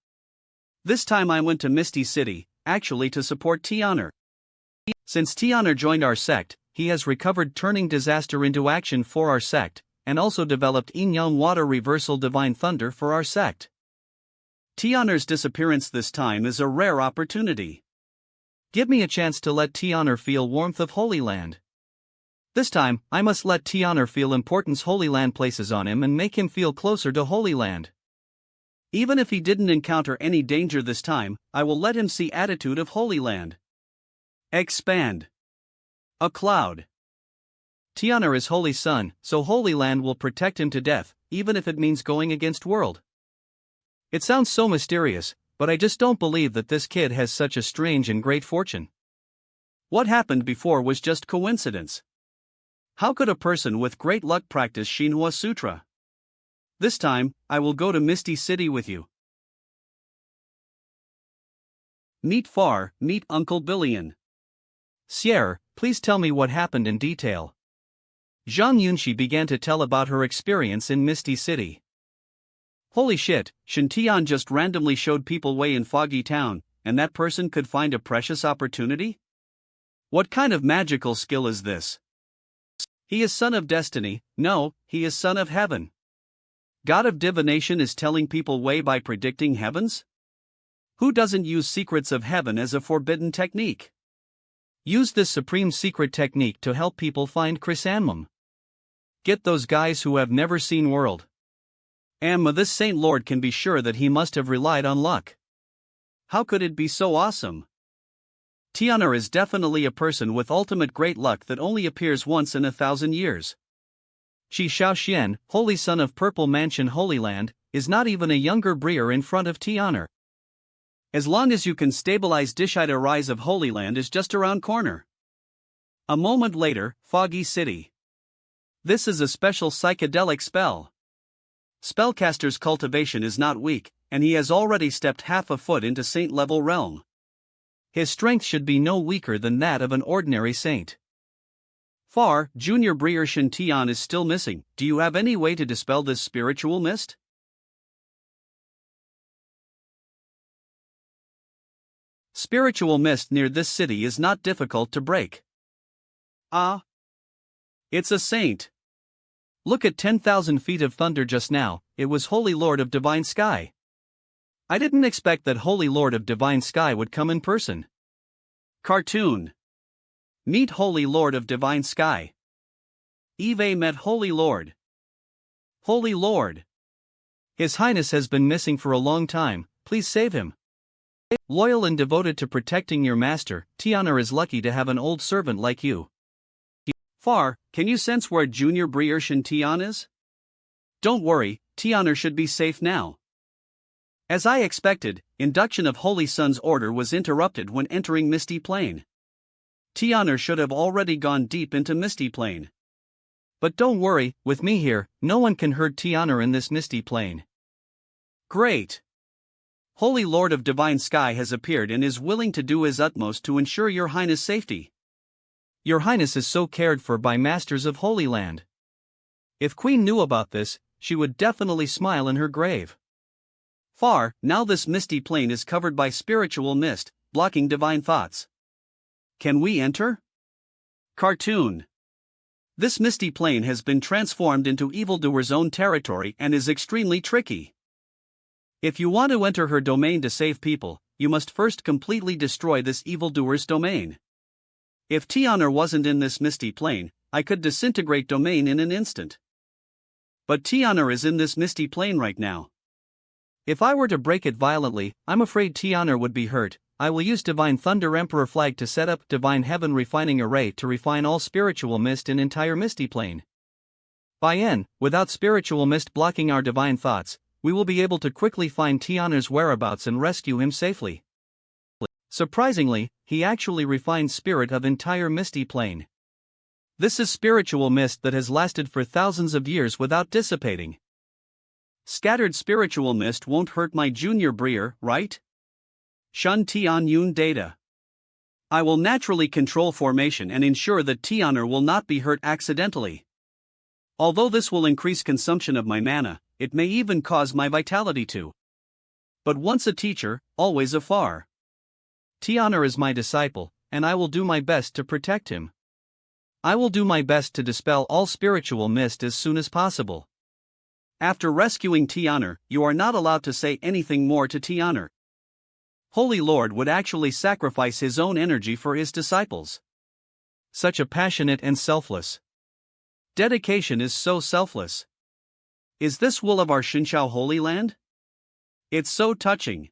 This time I went to Misty City, actually to support Tianer. Since Tianer joined our sect, he has recovered turning disaster into action for our sect, and also developed Inyan Water Reversal Divine Thunder for our sect. Tianer's disappearance this time is a rare opportunity. Give me a chance to let Tianer feel warmth of Holy Land. This time, I must let Tianer feel importance Holy Land places on him and make him feel closer to Holy Land. Even if he didn't encounter any danger this time, I will let him see attitude of Holy Land. Expand. A cloud. Tianer is Holy Son, so Holy Land will protect him to death, even if it means going against world. It sounds so mysterious, but I just don't believe that this kid has such a strange and great fortune. What happened before was just coincidence. How could a person with great luck practice Shinhwa Sutra? This time, I will go to Misty City with you. Meet Far, meet Uncle Billion. Sierra, please tell me what happened in detail. Zhang Yunxi began to tell about her experience in Misty City. Holy shit, Shintian just randomly showed people way in Foggy Town, and that person could find a precious opportunity? What kind of magical skill is this? He is son of destiny, no, he is son of heaven. God of divination is telling people way by predicting heavens? Who doesn't use secrets of heaven as a forbidden technique? Use this supreme secret technique to help people find chrysanthemum. Get those guys who have never seen world. This Saint Lord can be sure that he must have relied on luck. How could it be so awesome? Tianer is definitely a person with ultimate great luck that only appears once in 1,000 years. Qi Shaoxian, Holy Son of Purple Mansion Holy Land, is not even a younger Breer in front of Tianer. As long as you can stabilize Dishida Rise of Holy Land is just around corner. A moment later, Foggy City. This is a special psychedelic spell. Spellcaster's cultivation is not weak, and he has already stepped half a foot into saint-level realm. His strength should be no weaker than that of an ordinary saint. Far, Junior Breer Shintian is still missing. Do you have any way to dispel this spiritual mist? Spiritual mist near this city is not difficult to break. Ah. It's a saint. Look at 10,000 feet of thunder just now, it was Holy Lord of Divine Sky. I didn't expect that Holy Lord of Divine Sky would come in person. Cartoon. Meet Holy Lord of Divine Sky. Eve met Holy Lord. Holy Lord. His Highness has been missing for a long time, please save him. Loyal and devoted to protecting your master, Tianer is lucky to have an old servant like you. Far, can you sense where Junior Breer Shintian is? Don't worry, Tianer should be safe now. As I expected, induction of Holy Sun's order was interrupted when entering Misty Plain. Tianer should have already gone deep into Misty Plain. But don't worry, with me here, no one can hurt Tianer in this misty plane. Great! Holy Lord of Divine Sky has appeared and is willing to do his utmost to ensure your Highness' safety. Your Highness is so cared for by masters of Holy Land. If Queen knew about this, she would definitely smile in her grave. Far, now this misty plane is covered by spiritual mist, blocking divine thoughts. Can we enter? Cartoon. This misty plane has been transformed into evildoer's own territory and is extremely tricky. If you want to enter her domain to save people, you must first completely destroy this evildoer's domain. If Tianer wasn't in this misty plane, I could disintegrate domain in an instant. But Tianer is in this misty plane right now. If I were to break it violently, I'm afraid Tianer would be hurt. I will use Divine Thunder Emperor Flag to set up Divine Heaven Refining Array to refine all spiritual mist in entire misty plane. By N, without spiritual mist blocking our divine thoughts, we will be able to quickly find Tianer's whereabouts and rescue him safely. Surprisingly, he actually refined spirit of entire misty plane. This is spiritual mist that has lasted for thousands of years without dissipating. Scattered spiritual mist won't hurt my junior Breer, right? Shun Tian Yun data. I will naturally control formation and ensure that Tianer will not be hurt accidentally. Although this will increase consumption of my mana, it may even cause my vitality to. But once a teacher, always a far. Tianer is my disciple, and I will do my best to protect him. I will do my best to dispel all spiritual mist as soon as possible. After rescuing Tianer, you are not allowed to say anything more to Tianer. Holy Lord would actually sacrifice his own energy for his disciples. Such a passionate and selfless dedication is so selfless. Is this will of our Xinqiao Holy Land? It's so touching.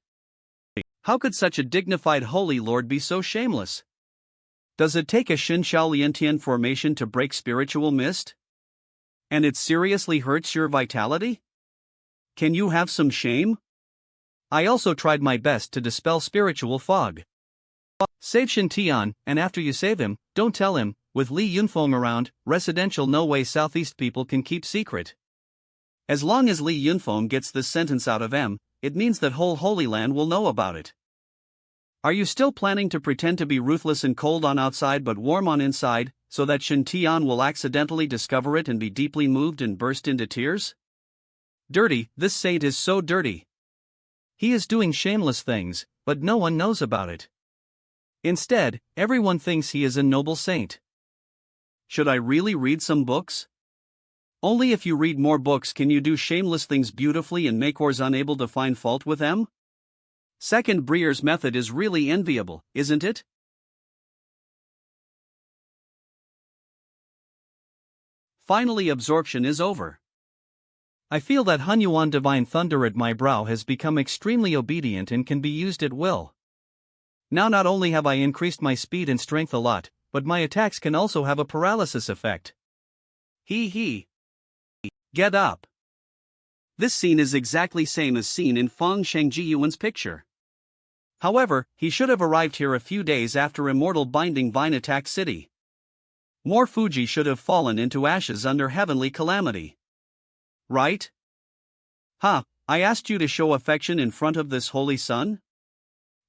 How could such a dignified Holy Lord be so shameless? Does it take a Xinqiao Liantian formation to break spiritual mist? And it seriously hurts your vitality? Can you have some shame? I also tried my best to dispel spiritual fog. Save Shin Tian, and after you save him, don't tell him. With Li Yunfeng around, residential no way southeast people can keep secret. As long as Li Yunfeng gets this sentence out of M, it means that whole Holy Land will know about it. Are you still planning to pretend to be ruthless and cold on outside but warm on inside, so that Shin Tian will accidentally discover it and be deeply moved and burst into tears? Dirty, this saint is so dirty. He is doing shameless things, but no one knows about it. Instead, everyone thinks he is a noble saint. Should I really read some books? Only if you read more books can you do shameless things beautifully and make ours unable to find fault with them? Second Breer's method is really enviable, isn't it? Finally, absorption is over. I feel that Hunyuan Divine Thunder at my brow has become extremely obedient and can be used at will. Now not only have I increased my speed and strength a lot, but my attacks can also have a paralysis effect. Hee. Get up. This scene is exactly same as seen in Feng Shangjiyuan's picture. However, he should have arrived here a few days after Immortal Binding Vine attacked City. More Fuji should have fallen into ashes under heavenly calamity. Right? I asked you to show affection in front of this holy sun?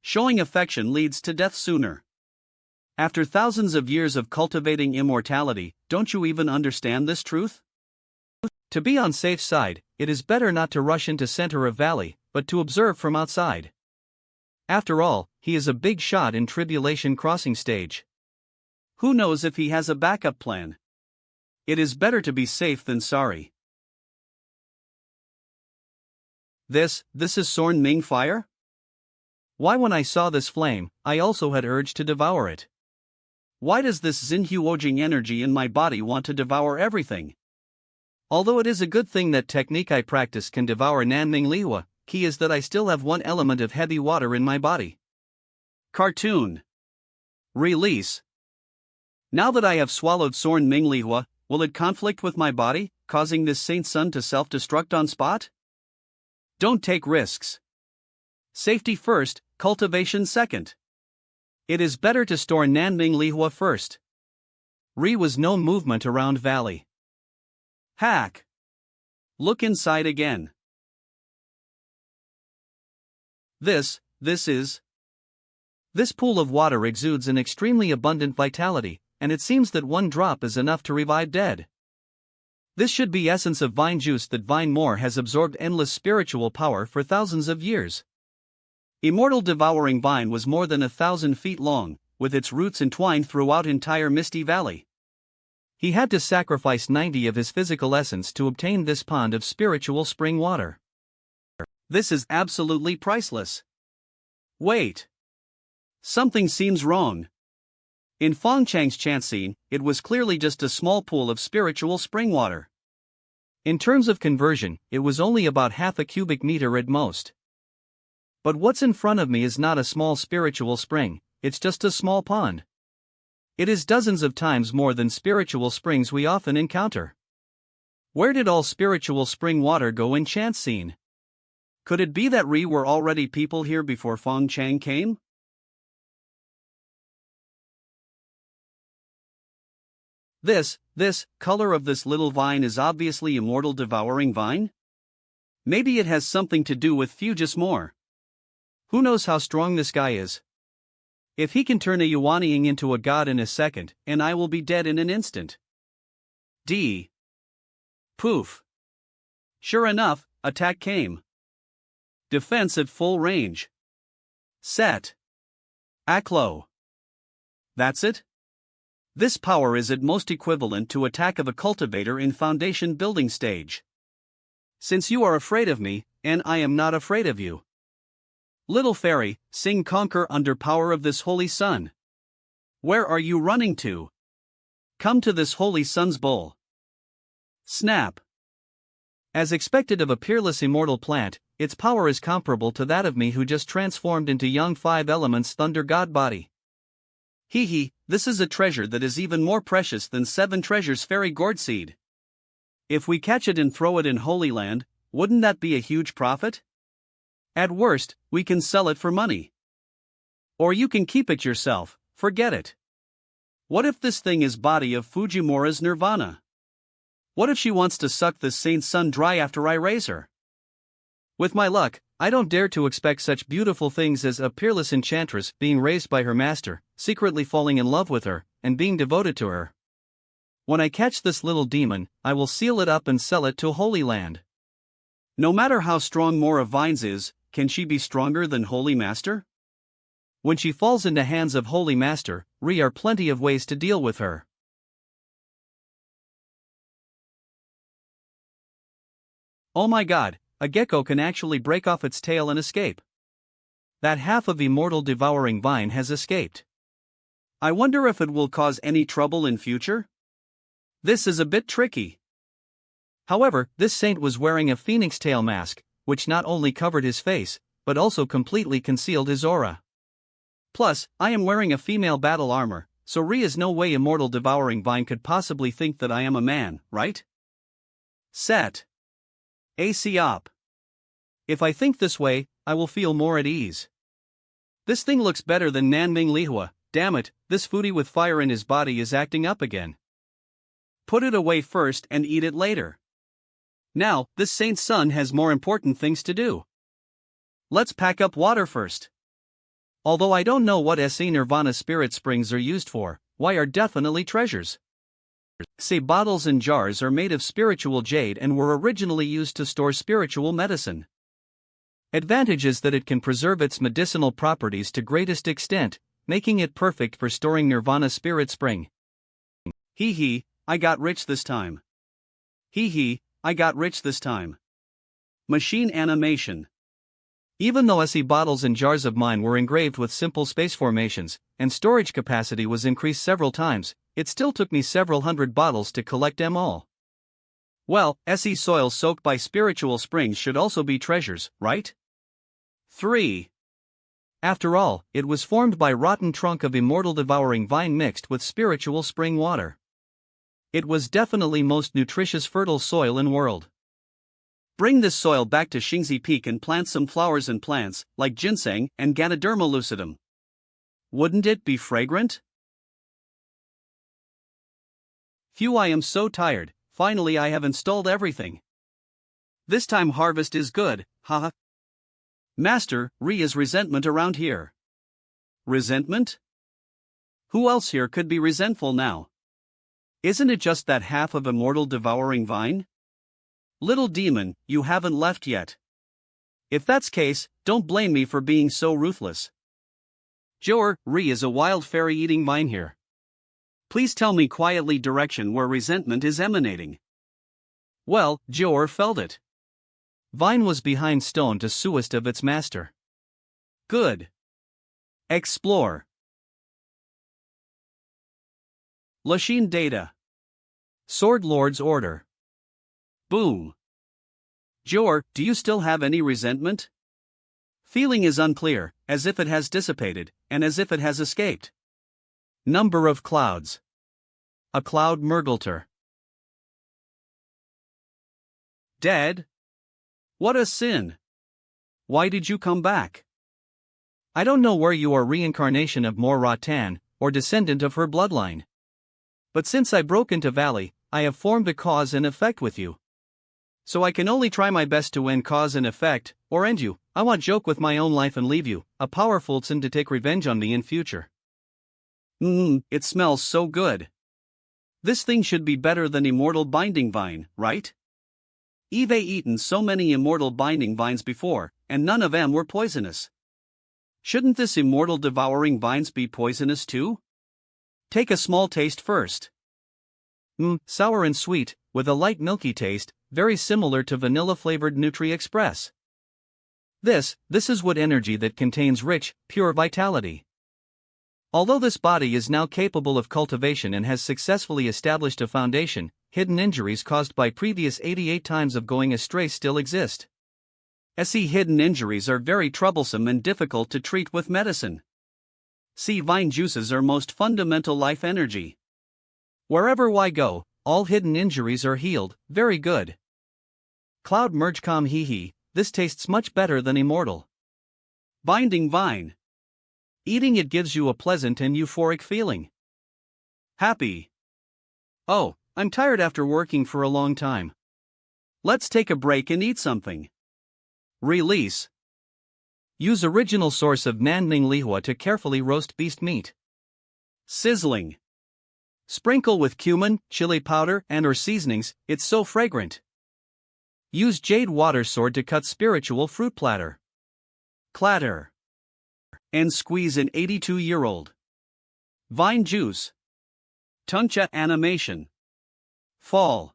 Showing affection leads to death sooner. After thousands of years of cultivating immortality, don't you even understand this truth? To be on safe side, it is better not to rush into center of valley, but to observe from outside. After all, he is a big shot in tribulation crossing stage. Who knows if he has a backup plan? It is better to be safe than sorry. This is Sorn Ming fire? Why when I saw this flame, I also had urge to devour it. Why does this Xinhuojing energy in my body want to devour everything? Although it is a good thing that technique I practice can devour Nanming Lihua, key is that I still have one element of heavy water in my body. Cartoon. Release. Now that I have swallowed Sorn Ming Lihua, will it conflict with my body, causing this Saint Sun to self-destruct on spot? Don't take risks. Safety first, cultivation second. It is better to store Nanming Lihua first. Ri was no movement around valley. Hack. Look inside again. This pool of water exudes an extremely abundant vitality, and it seems that one drop is enough to revive dead. This should be essence of vine juice that vine more has absorbed endless spiritual power for thousands of years. Immortal devouring vine was more than 1,000 feet long, with its roots entwined throughout entire Misty Valley. He had to sacrifice 90 of his physical essence to obtain this pond of spiritual spring water. This is absolutely priceless. Wait. Something seems wrong. In Fong Chang's chant scene, it was clearly just a small pool of spiritual spring water. In terms of conversion, it was only about half a cubic meter at most. But what's in front of me is not a small spiritual spring, it's just a small pond. It is dozens of times more than spiritual springs we often encounter. Where did all spiritual spring water go in chant scene? Could it be that were already people here before Fong Chang came? This color of this little vine is obviously immortal devouring vine? Maybe it has something to do with Fugis more. Who knows how strong this guy is? If he can turn a Yuaniing into a god in a second, and I will be dead in an instant. Poof. Sure enough, attack came. Defense at full range. Set. Aklo. That's it? This power is at most equivalent to attack of a cultivator in foundation building stage. Since you are afraid of me, and I am not afraid of you. Little fairy, sing conquer under power of this holy sun. Where are you running to? Come to this holy sun's bowl. Snap. As expected of a peerless immortal plant, its power is comparable to that of me who just transformed into young 5 elements thunder god body. This is a treasure that is even more precious than 7 treasures fairy gourd seed. If we catch it and throw it in Holy Land, wouldn't that be a huge profit? At worst, we can sell it for money. Or you can keep it yourself, forget it. What if this thing is body of Fujimura's nirvana? What if she wants to suck this saint's sun dry after I raise her? With my luck, I don't dare to expect such beautiful things as a peerless enchantress being raised by her master, secretly falling in love with her, and being devoted to her. When I catch this little demon, I will seal it up and sell it to Holy Land. No matter how strong Mora Vines is, can she be stronger than Holy Master? When she falls into hands of Holy Master, are plenty of ways to deal with her. Oh my god, a gecko can actually break off its tail and escape. That half of immortal devouring vine has escaped. I wonder if it will cause any trouble in future? This is a bit tricky. However, this saint was wearing a phoenix tail mask, which not only covered his face, but also completely concealed his aura. Plus, I am wearing a female battle armor, so is no way immortal devouring vine could possibly think that I am a man, right? Set. AC op. If I think this way, I will feel more at ease. This thing looks better than Nanming Lihua, damn it, this foodie with fire in his body is acting up again. Put it away first and eat it later. Now, this saint's son has more important things to do. Let's pack up water first. Although I don't know what SE Nirvana spirit springs are used for, why are definitely treasures. Say bottles and jars are made of spiritual jade and were originally used to store spiritual medicine. Advantage is that it can preserve its medicinal properties to greatest extent, making it perfect for storing Nirvana spirit spring. I got rich this time. I got rich this time. Machine animation. Even though SE bottles and jars of mine were engraved with simple space formations, and storage capacity was increased several times, it still took me several hundred bottles to collect them all. Well, SE soil soaked by spiritual springs should also be treasures, right? 3. After all, it was formed by rotten trunk of immortal devouring vine mixed with spiritual spring water. It was definitely most nutritious fertile soil in world. Bring this soil back to Xingzi Peak and plant some flowers and plants, like ginseng and Ganoderma lucidum. Wouldn't it be fragrant? Phew, I am so tired. finally I have installed everything. This time harvest is good, haha. Master, is resentment around here. Resentment? Who else here could be resentful now? Isn't it just that half of immortal devouring vine? Little demon, you haven't left yet. If that's case, don't blame me for being so ruthless. Jor, is a wild fairy eating vine here. Please tell me quietly direction where resentment is emanating. Well, Jor felt it. Vine was behind stone to suest of its master. Good. Explore. Lachine data. Sword Lord's order. Boom. Jor, do you still have any resentment? Feeling is unclear, as if it has dissipated, and as if it has escaped. Number of clouds. A cloud Murgulter. Dead? What a sin. Why did you come back? I don't know where you are, reincarnation of Mor Ratan, or descendant of her bloodline. But since I broke into Valley, I have formed a cause and effect with you. So I can only try my best to end cause and effect, or end you. I want joke with my own life and leave you, a powerful sin to take revenge on me in future. It smells so good. This thing should be better than immortal binding vine, right? Eve eaten so many immortal binding vines before, and none of them were poisonous. Shouldn't this immortal devouring vines be poisonous too? Take a small taste first. Sour and sweet, with a light milky taste, very similar to vanilla-flavored Nutri Express. This is what energy that contains rich, pure vitality. Although this body is now capable of cultivation and has successfully established a foundation, hidden injuries caused by previous 88 times of going astray still exist. Hidden injuries are very troublesome and difficult to treat with medicine. Vine juices are most fundamental life energy. Wherever I go, all hidden injuries are healed, very good. Cloud merge com hee, this tastes much better than immortal. Binding vine. Eating it gives you a pleasant and euphoric feeling. Happy. Oh, I'm tired after working for a long time. Let's take a break and eat something. Release. Use original source of Nanning Lihua to carefully roast beast meat. Sizzling. Sprinkle with cumin, chili powder, and/or seasonings, it's so fragrant. Use jade water sword to cut spiritual fruit platter. Clatter. And squeeze an 82-year-old. Vine juice. Tuncha animation. Fall.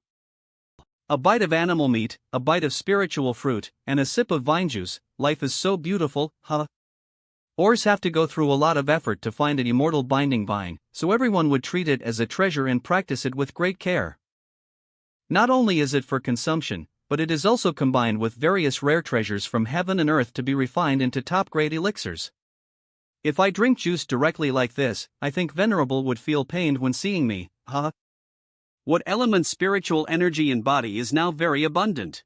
A bite of animal meat, a bite of spiritual fruit, and a sip of vine juice. Life is so beautiful, huh? Ors have to go through a lot of effort to find an immortal binding vine, so everyone would treat it as a treasure and practice it with great care. Not only is it for consumption, but it is also combined with various rare treasures from heaven and earth to be refined into top-grade elixirs. If I drink juice directly like this, I think Venerable would feel pained when seeing me, huh? What element spiritual energy in body is now very abundant.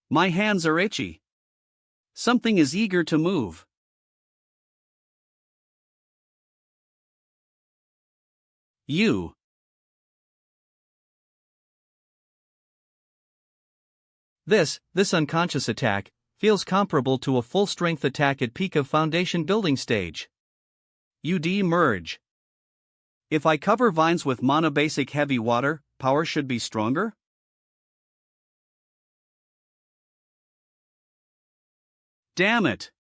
My hands are itchy. Something is eager to move. You. This unconscious attack feels comparable to a full-strength attack at peak of foundation building stage. UD merge. If I cover vines with monobasic heavy water, power should be stronger? Damn it!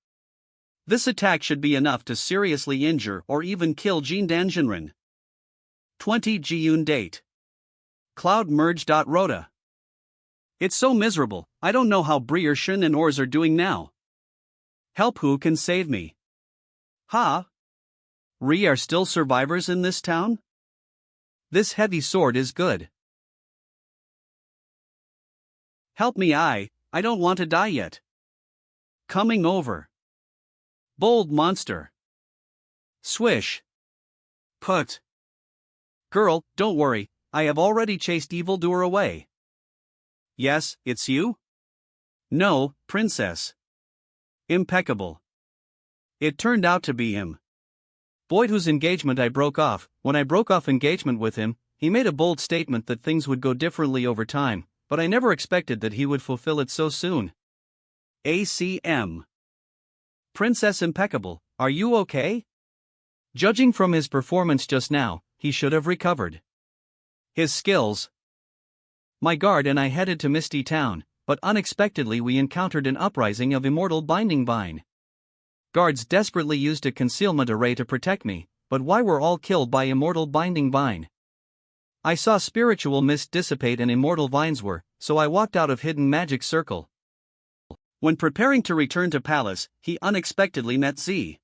This attack should be enough to seriously injure or even kill Jin Danjinren. 20 Jiyun date. Cloud merge. Rota. It's so miserable, I don't know how Brier Shun and Ors are doing now. Help, who can save me? Ha? Ri are still survivors in this town? This heavy sword is good. Help me, I don't want to die yet. Coming over. Bold monster. Swish. Put. Girl, don't worry, I have already chased evildoer away. Yes, it's you? No, princess. Impeccable. It turned out to be him. Boyd whose engagement I broke off. When I broke off engagement with him, He made a bold statement that things would go differently over time, but I never expected that he would fulfill it so soon. ACM. Princess Impeccable, are you okay? Judging from his performance just now, he should have recovered his skills. My guard and I headed to Misty Town, but unexpectedly we encountered an uprising of Immortal Binding Vine. Guards desperately used a concealment array to protect me, but why were all killed by Immortal Binding Vine? I saw spiritual mist dissipate and immortal vines were, so I walked out of Hidden Magic Circle. When preparing to return to Palace, he unexpectedly met Z.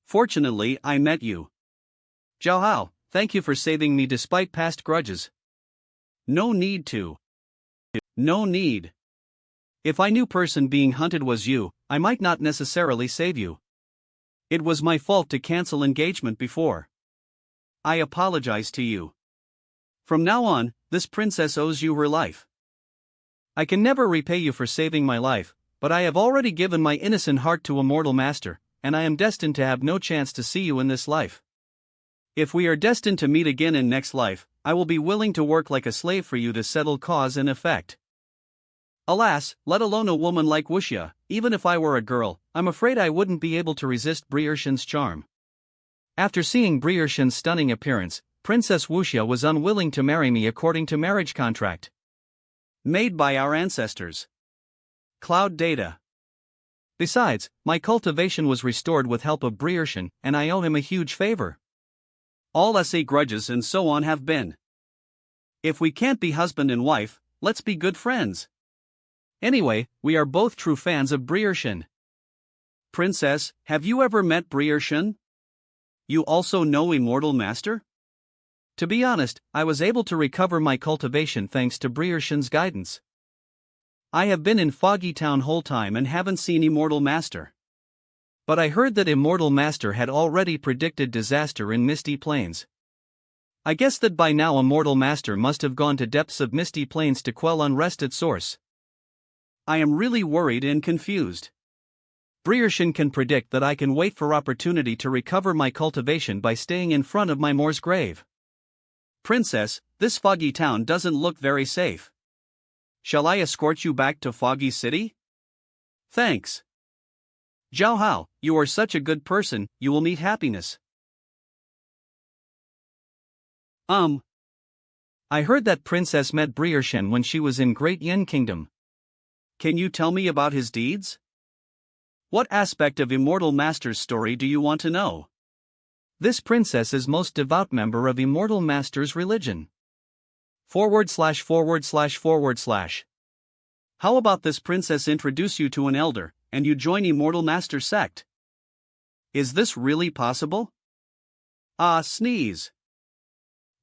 Fortunately, I met you. Zhao Hao, thank you for saving me despite past grudges. No need to. No need. If I knew person being hunted was you, I might not necessarily save you. It was my fault to cancel engagement before. I apologize to you. From now on, this princess owes you her life. I can never repay you for saving my life, but I have already given my innocent heart to a mortal master, and I am destined to have no chance to see you in this life. If we are destined to meet again in next life, I will be willing to work like a slave for you to settle cause and effect. Alas, let alone a woman like Wuxia, even if I were a girl, I'm afraid I wouldn't be able to resist Briershen's charm. After seeing Briershen's stunning appearance, Princess Wuxia was unwilling to marry me according to marriage contract made by our ancestors. Cloud data. Besides, my cultivation was restored with help of Briershen, and I owe him a huge favor. All SA grudges and so on have been. If we can't be husband and wife, let's be good friends. Anyway, we are both true fans of Briershen. Princess, have you ever met Briershen? You also know Immortal Master? To be honest, I was able to recover my cultivation thanks to Briershen's guidance. I have been in Foggy Town whole time and haven't seen Immortal Master. But I heard that Immortal Master had already predicted disaster in Misty Plains. I guess that by now Immortal Master must have gone to depths of Misty Plains to quell unrest at source. I am really worried and confused. Briershen can predict that I can wait for opportunity to recover my cultivation by staying in front of my Moor's grave. Princess, this Foggy Town doesn't look very safe. Shall I escort you back to Foggy City? Thanks. Zhao Hao, you are such a good person, you will meet happiness. I heard that princess met Briershen when she was in Great Yin Kingdom. Can you tell me about his deeds? What aspect of Immortal Master's story do you want to know? This princess is most devout member of Immortal Master's religion. /////. How about this princess introduce you to an elder, and you join Immortal Master sect? Is this really possible? Sneeze.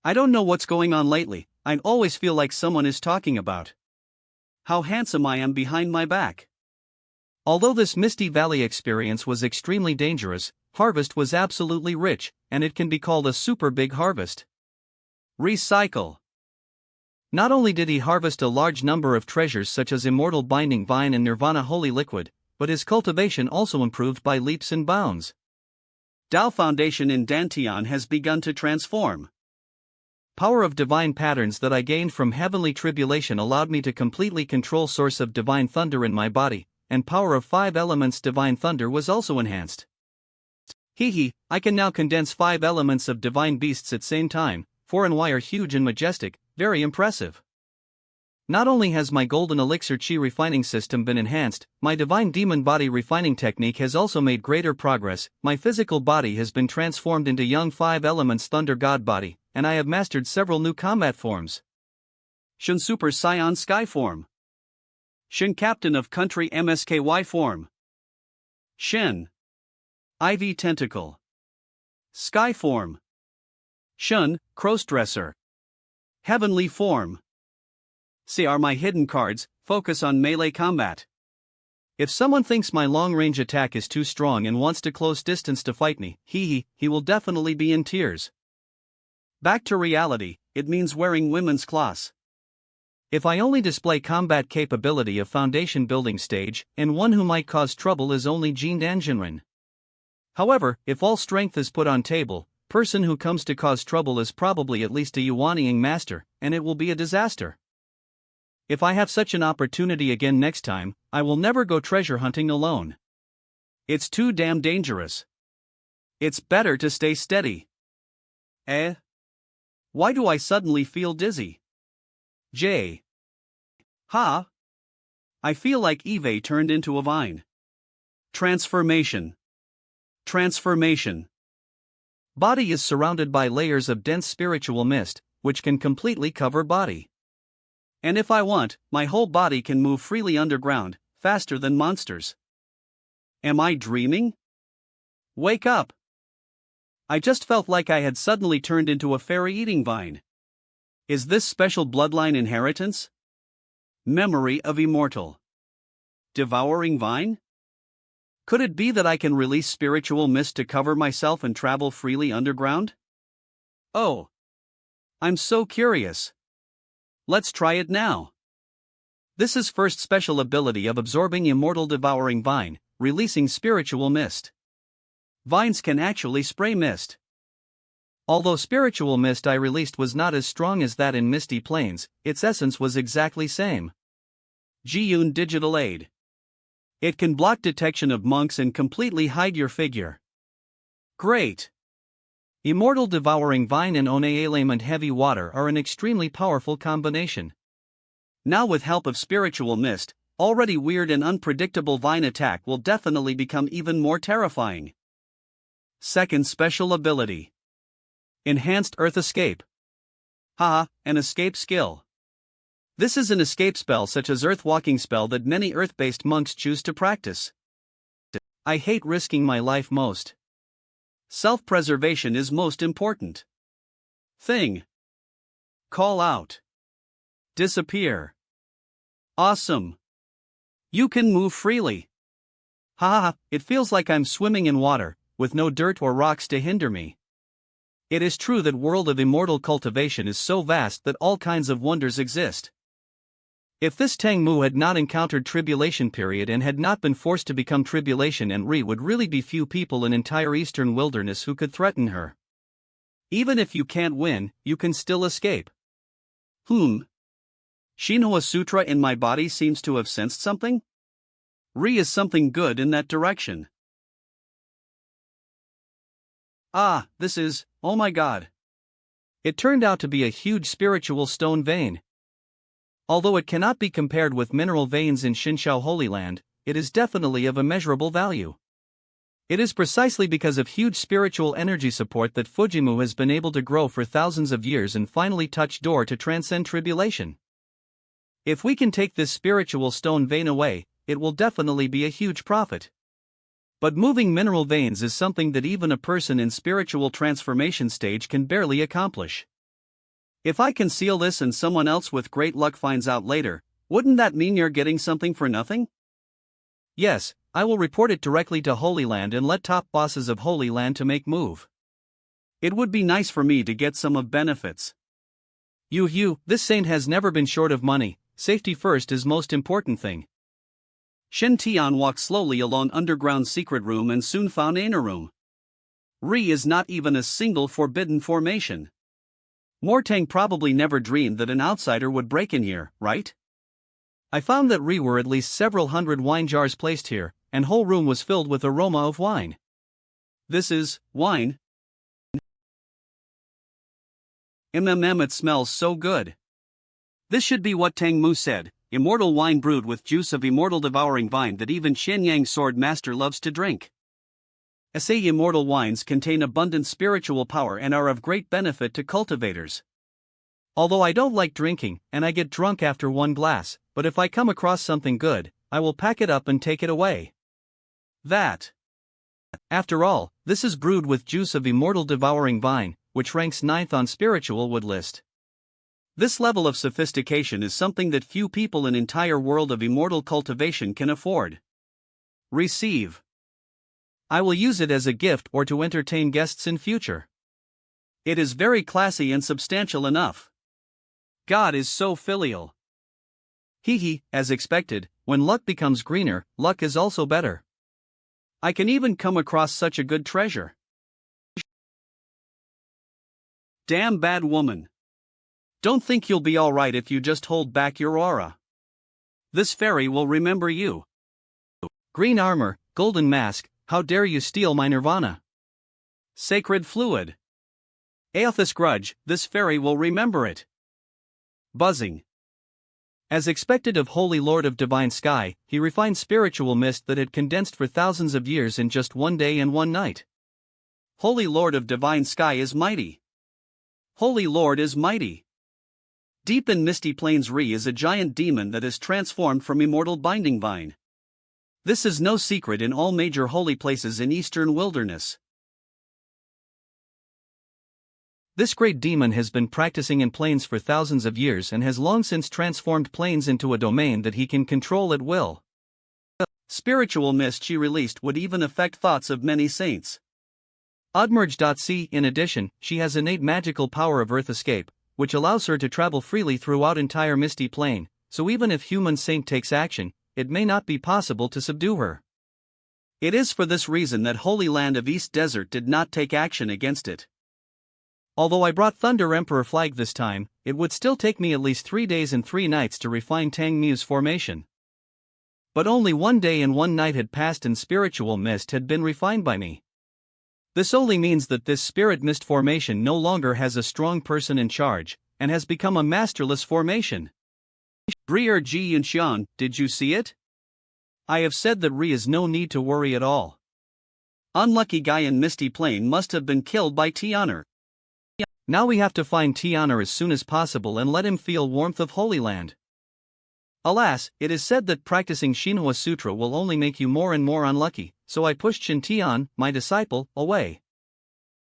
I don't know what's going on lately, I always feel like someone is talking about how handsome I am behind my back. Although this Misty Valley experience was extremely dangerous, harvest was absolutely rich, and it can be called a super big harvest. Recycle. Not only did he harvest a large number of treasures such as Immortal Binding Vine and Nirvana Holy Liquid, but his cultivation also improved by leaps and bounds. Dao Foundation in Dantian has begun to transform. Power of divine patterns that I gained from heavenly tribulation allowed me to completely control source of divine thunder in my body, and power of 5 elements divine thunder was also enhanced. I can now condense 5 elements of divine beasts at same time, 4 and Y are huge and majestic, very impressive. Not only has my golden elixir chi refining system been enhanced, my divine demon body refining technique has also made greater progress, my physical body has been transformed into young 5 elements thunder god body, and I have mastered several new combat forms. Shun Super Scion Sky form. Shin Captain of Country MSKY form. Shin Ivy Tentacle. Sky form. Shun Crossdresser. Heavenly form. See are my hidden cards, focus on melee combat. If someone thinks my long-range attack is too strong and wants to close distance to fight me, he will definitely be in tears. Back to reality, it means wearing women's cloths. If I only display combat capability of foundation building stage, and one who might cause trouble is only Jean Danjinren. However, if all strength is put on table, person who comes to cause trouble is probably at least a Yuanying master, and it will be a disaster. If I have such an opportunity again next time, I will never go treasure hunting alone. It's too damn dangerous. It's better to stay steady. Why do I suddenly feel dizzy? Ha! I feel like Eve turned into a vine. Transformation. Transformation. Body is surrounded by layers of dense spiritual mist, which can completely cover body. And if I want, my whole body can move freely underground, faster than monsters. Am I dreaming? Wake up! I just felt like I had suddenly turned into a fairy-eating vine. Is this special bloodline inheritance? Memory of immortal. Devouring vine? Could it be that I can release spiritual mist to cover myself and travel freely underground? Oh! I'm so curious. Let's try it now. This is first special ability of absorbing immortal devouring vine, releasing spiritual mist. Vines can actually spray mist. Although spiritual mist I released was not as strong as that in Misty Plains, its essence was exactly same. Jiyun Digital Aid. It can block detection of monks and completely hide your figure. Great! Immortal Devouring Vine and Enrollment Heavy Water are an extremely powerful combination. Now with help of spiritual mist, already weird and unpredictable vine attack will definitely become even more terrifying. Second special ability. Enhanced Earth Escape. Haha, an escape skill. This is an escape spell such as Earth Walking spell that many Earth-based monks choose to practice. I hate risking my life most. Self-preservation is most important. Thing. Call out. Disappear. Awesome. You can move freely. Haha, it feels like I'm swimming in water, with no dirt or rocks to hinder me. It is true that world of immortal cultivation is so vast that all kinds of wonders exist. If this Tangmu had not encountered tribulation period and had not been forced to become tribulation and would really be few people in entire eastern wilderness who could threaten her. Even if you can't win, you can still escape. Shinhwa Sutra in my body seems to have sensed something? Is something good in that direction. This is, oh my god. It turned out to be a huge spiritual stone vein. Although it cannot be compared with mineral veins in Xinshao Holy Land, it is definitely of immeasurable value. It is precisely because of huge spiritual energy support that Fujimu has been able to grow for thousands of years and finally touch door to transcend tribulation. If we can take this spiritual stone vein away, it will definitely be a huge profit. But moving mineral veins is something that even a person in spiritual transformation stage can barely accomplish. If I conceal this and someone else with great luck finds out later, wouldn't that mean you're getting something for nothing? Yes, I will report it directly to Holy Land and let top bosses of Holy Land to make move. It would be nice for me to get some of benefits. This saint has never been short of money, safety first is most important thing. Shen Tian walked slowly along underground secret room and soon found inner room. Is not even a single forbidden formation. Mortang probably never dreamed that an outsider would break in here, right? I found that were at least several hundred wine jars placed here, and whole room was filled with aroma of wine. This is wine. It smells so good. This should be what Tang Mu said, immortal wine brewed with juice of immortal devouring vine that even Shenyang sword master loves to drink. Say immortal wines contain abundant spiritual power and are of great benefit to cultivators. Although I don't like drinking, and I get drunk after one glass, but if I come across something good, I will pack it up and take it away. After all, this is brewed with juice of immortal devouring vine, which ranks 9th on spiritual wood list. This level of sophistication is something that few people in entire world of immortal cultivation can afford. Receive. I will use it as a gift or to entertain guests in future. It is very classy and substantial enough. God is so filial. As expected, when luck becomes greener, luck is also better. I can even come across such a good treasure. Damn bad woman. Don't think you'll be alright if you just hold back your aura. This fairy will remember you. Green armor, golden mask, how dare you steal my nirvana? Sacred fluid. Aothus grudge, this fairy will remember it. Buzzing. As expected of Holy Lord of Divine Sky, he refined spiritual mist that had condensed for thousands of years in just one day and one night. Holy Lord of Divine Sky is mighty. Holy Lord is mighty. Deep in Misty Plains Re is a giant demon that is transformed from immortal binding vine. This is no secret in all major holy places in eastern wilderness. This great demon has been practicing in plains for thousands of years and has long since transformed plains into a domain that he can control at will. Spiritual mist she released would even affect thoughts of many saints. Odmerge.c. In addition, she has innate magical power of earth escape, which allows her to travel freely throughout entire Misty Plain, so even if human saint takes action, it may not be possible to subdue her. It is for this reason that Holy Land of East Desert did not take action against it. Although I brought Thunder Emperor flag this time, it would still take me at least 3 days and 3 nights to refine Tang Mu's formation. But only 1 day and 1 night had passed and spiritual mist had been refined by me. This only means that this spirit mist formation no longer has a strong person in charge, and has become a masterless formation. Briar Ji and Xian, did you see it? I have said that Ri is no need to worry at all. Unlucky guy in Misty Plain must have been killed by Tianer. Now we have to find Tianer as soon as possible and let him feel warmth of Holy Land. Alas, it is said that practicing Shinhwa Sutra will only make you more and more unlucky, so I pushed Shintian, my disciple, away.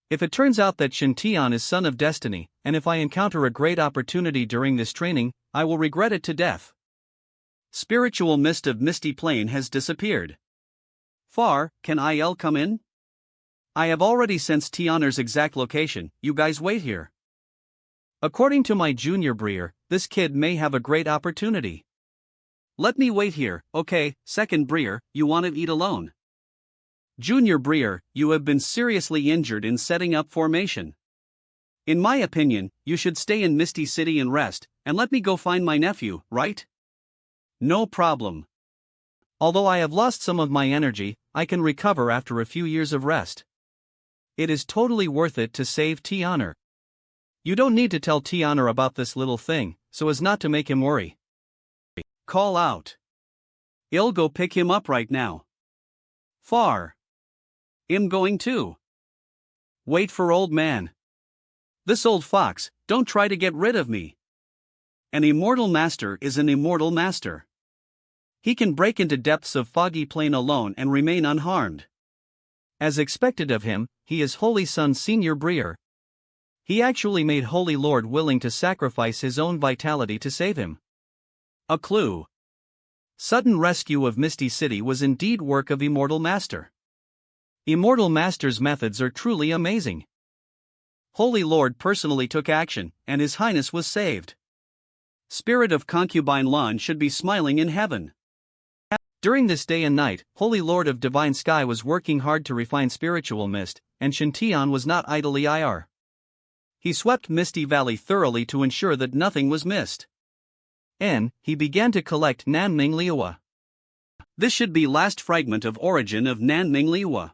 If it turns out that Shintian is son of destiny, and if I encounter a great opportunity during this training, I will regret it to death. Spiritual mist of Misty Plain has disappeared. Far, can IL come in? I have already sensed Tianer's exact location, you guys wait here. According to my junior Briar, this kid may have a great opportunity. Let me wait here, okay, second Briar, you want to eat alone. Junior Briar, you have been seriously injured in setting up formation. In my opinion, you should stay in Misty City and rest, and let me go find my nephew, right? No problem. Although I have lost some of my energy, I can recover after a few years of rest. It is totally worth it to save Tianer. You don't need to tell Tianer about this little thing, so as not to make him worry. Call out. I'll go pick him up right now. Far. I'm going too. Wait for old man. This old fox, don't try to get rid of me. An immortal master is an immortal master. He can break into depths of foggy plain alone and remain unharmed. As expected of him, he is Holy Son Senior Briar. He actually made Holy Lord willing to sacrifice his own vitality to save him. A clue. Sudden rescue of Misty City was indeed work of Immortal Master. Immortal Master's methods are truly amazing. Holy Lord personally took action, and His Highness was saved. Spirit of Concubine Lan should be smiling in heaven. During this day and night, Holy Lord of Divine Sky was working hard to refine spiritual mist, and Shintian was not idly IR. He swept Misty Valley thoroughly to ensure that nothing was missed. He began to collect Nanming Liuwa. This should be last fragment of origin of Nanming Liuwa.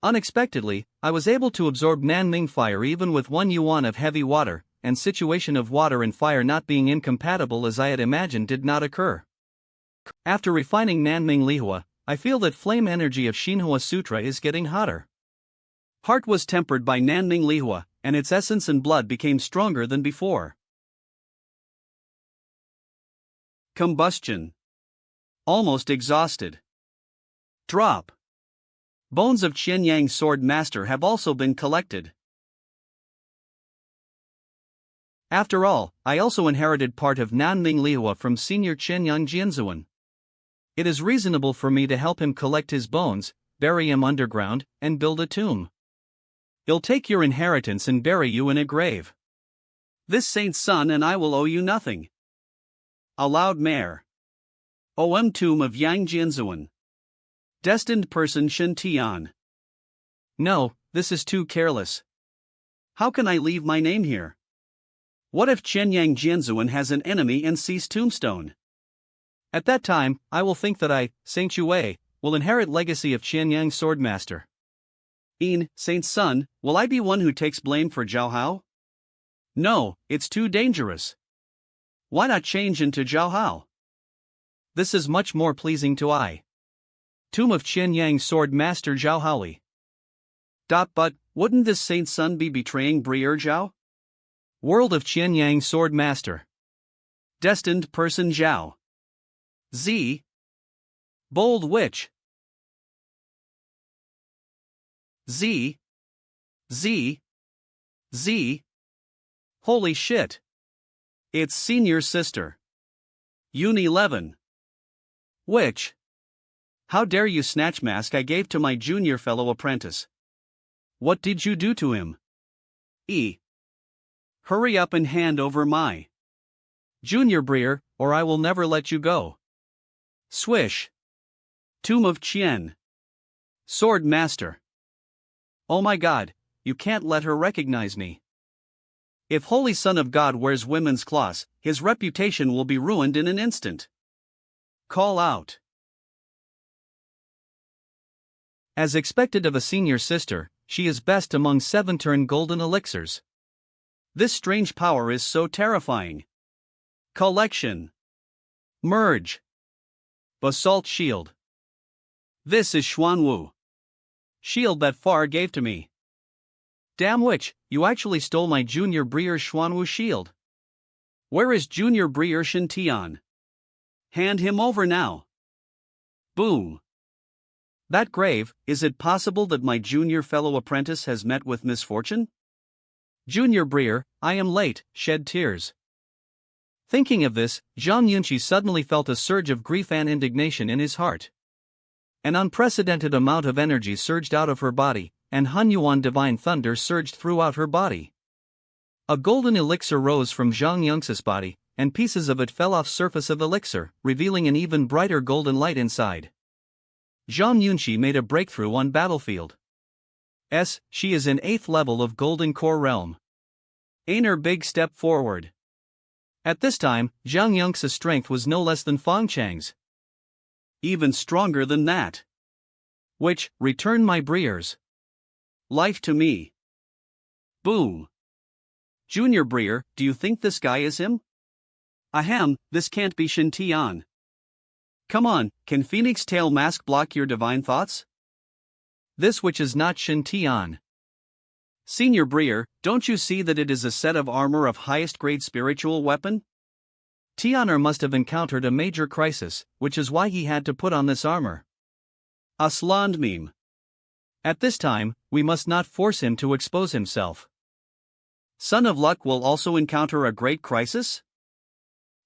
Unexpectedly, I was able to absorb Nanming fire even with 1 yuan of heavy water, and situation of water and fire not being incompatible as I had imagined did not occur. After refining Nanming Lihua, I feel that flame energy of Shinhwa Sutra is getting hotter. Heart was tempered by Nanming Lihua, and its essence and blood became stronger than before. Combustion. Almost exhausted. Drop. Bones of Qianyang Sword Master have also been collected. After all, I also inherited part of Nanming Lihua from Senior Qianyang Jianzuan. It is reasonable for me to help him collect his bones, bury him underground, and build a tomb. He'll take your inheritance and bury you in a grave. This saint's son and I will owe you nothing. A loud mare. OM Tomb of Yang Jianzuan. Destined person Shen Tian. No, this is too careless. How can I leave my name here? What if Qianyang Jianzuan has an enemy and C's tombstone? At that time, I will think that I, Saint Yue, will inherit legacy of Qianyang Swordmaster. Saint's son, will I be one who takes blame for Zhao Hao? No, it's too dangerous. Why not change into Zhao Hao? This is much more pleasing to I. Tomb of Qianyang Sword Master Zhao Haoli. But, wouldn't this saint's son be betraying Brier Zhao? World of Qianyang Sword Master. Destined person Zhao. Z. Bold witch. Z. Holy shit. It's senior sister. Uni 11. Witch. How dare you snatch mask I gave to my junior fellow apprentice? What did you do to him? Hurry up and hand over my Junior Brier, or I will never let you go. Swish. Tomb of Qian. Sword Master. Oh my god, you can't let her recognize me. If Holy Son of God wears women's cloths, his reputation will be ruined in an instant. Call out. As expected of a senior sister, she is best among 7-turn golden elixirs. This strange power is so terrifying. Collection. Merge. Basalt Shield. This is Xuanwu. Shield that Far gave to me. Damn witch, you actually stole my Junior Brier Xuanwu shield. Where is Junior Brier Shintian? Hand him over now. Boom. That grave, is it possible that my junior fellow apprentice has met with misfortune? Junior Brier, I am late, shed tears. Thinking of this, Zhang Yunqi suddenly felt a surge of grief and indignation in his heart. An unprecedented amount of energy surged out of her body, and Hunyuan Divine Thunder surged throughout her body. A golden elixir rose from Zhang Yunxi's body, and pieces of it fell off surface of elixir, revealing an even brighter golden light inside. Zhang Yunqi made a breakthrough on battlefield. She is in 8th level of Golden Core Realm. Ain't her big step forward. At this time, Zhang Yunxi's strength was no less than Fang Chang's. Even stronger than that. Which, return my Briers. Life to me. Boom. Junior Brier, do you think this guy is him? Ahem, this can't be Shintian. Come on, can Phoenix Tail Mask block your divine thoughts? This which is not Shintian. Senior Brier, don't you see that it is a set of armor of highest grade spiritual weapon? Tian'er must have encountered a major crisis, which is why he had to put on this armor. Asland meme. At this time, we must not force him to expose himself. Son of Luck will also encounter a great crisis?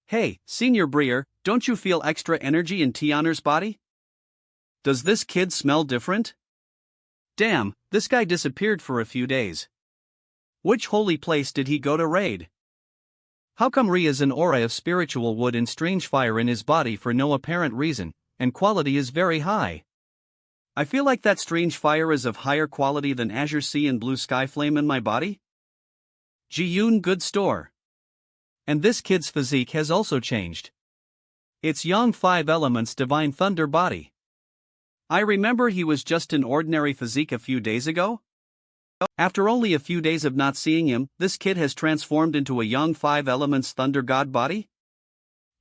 Hey, Senior Brier, don't you feel extra energy in Tian'er's body? Does this kid smell different? Damn, this guy disappeared for a few days. Which holy place did he go to raid? How come Ri is an aura of spiritual wood and strange fire in his body for no apparent reason, and quality is very high? I feel like that strange fire is of higher quality than Azure Sea and Blue Sky Flame in my body? Jiyun good store. And this kid's physique has also changed. It's Yang 5 Elements Divine Thunder body. I remember he was just an ordinary physique a few days ago. After only a few days of not seeing him, this kid has transformed into a Yang 5 Elements Thunder God body?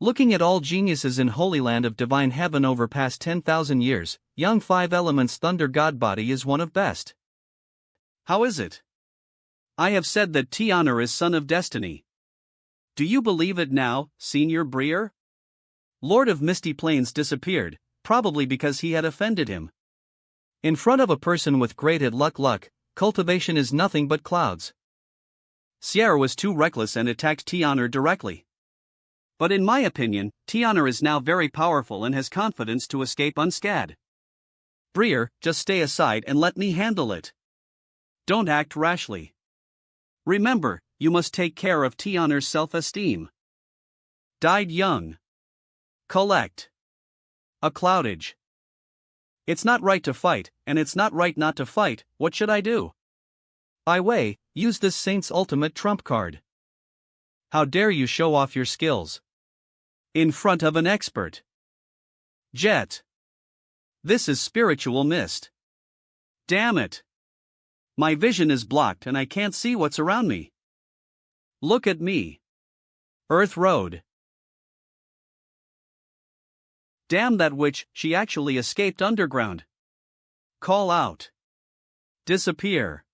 Looking at all geniuses in Holy Land of Divine Heaven over past 10,000 years, Yang 5 Elements Thunder God body is one of best. How is it? I have said that Tian'er is son of destiny. Do you believe it now, Senior Brier? Lord of Misty Plains disappeared, probably because he had offended him. In front of a person with graded luck, cultivation is nothing but clouds. Sierra was too reckless and attacked Tian'er directly. But in my opinion, Tian'er is now very powerful and has confidence to escape unscathed. Brier, just stay aside and let me handle it. Don't act rashly. Remember, you must take care of Tian'er's self-esteem. Died young. Collect. A cloudage. It's not right to fight, and it's not right not to fight. What should I do? Ai Wei, use this saint's ultimate trump card. How dare you show off your skills? In front of an expert. Jet. This is spiritual mist. Damn it. My vision is blocked and I can't see what's around me. Look at me. Earth Road. Damn that witch, she actually escaped underground. Call out. Disappear.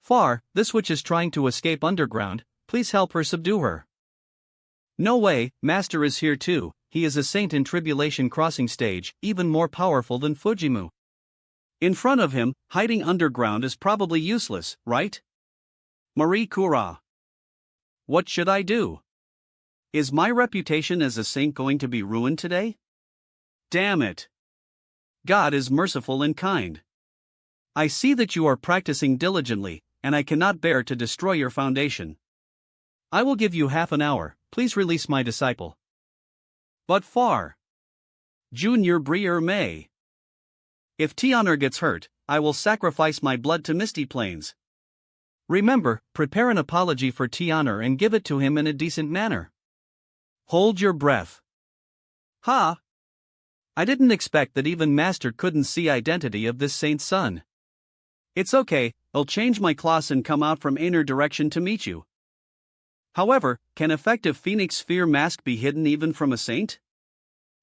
Far, this witch is trying to escape underground, please help her subdue her. No way, Master is here too, he is a saint in Tribulation Crossing stage, even more powerful than Fujimu. In front of him, hiding underground is probably useless, right? Marie Kura. What should I do? Is my reputation as a saint going to be ruined today? Damn it. God is merciful and kind. I see that you are practicing diligently, and I cannot bear to destroy your foundation. I will give you half an hour, please release my disciple. But far. Junior Breer May. If Tian'er gets hurt, I will sacrifice my blood to Misty Plains. Remember, prepare an apology for Tian'er and give it to him in a decent manner. Hold your breath. Ha! I didn't expect that even Master couldn't see identity of this saint's son. It's okay, I'll change my class and come out from inner direction to meet you. However, can effective Phoenix Sphere mask be hidden even from a saint?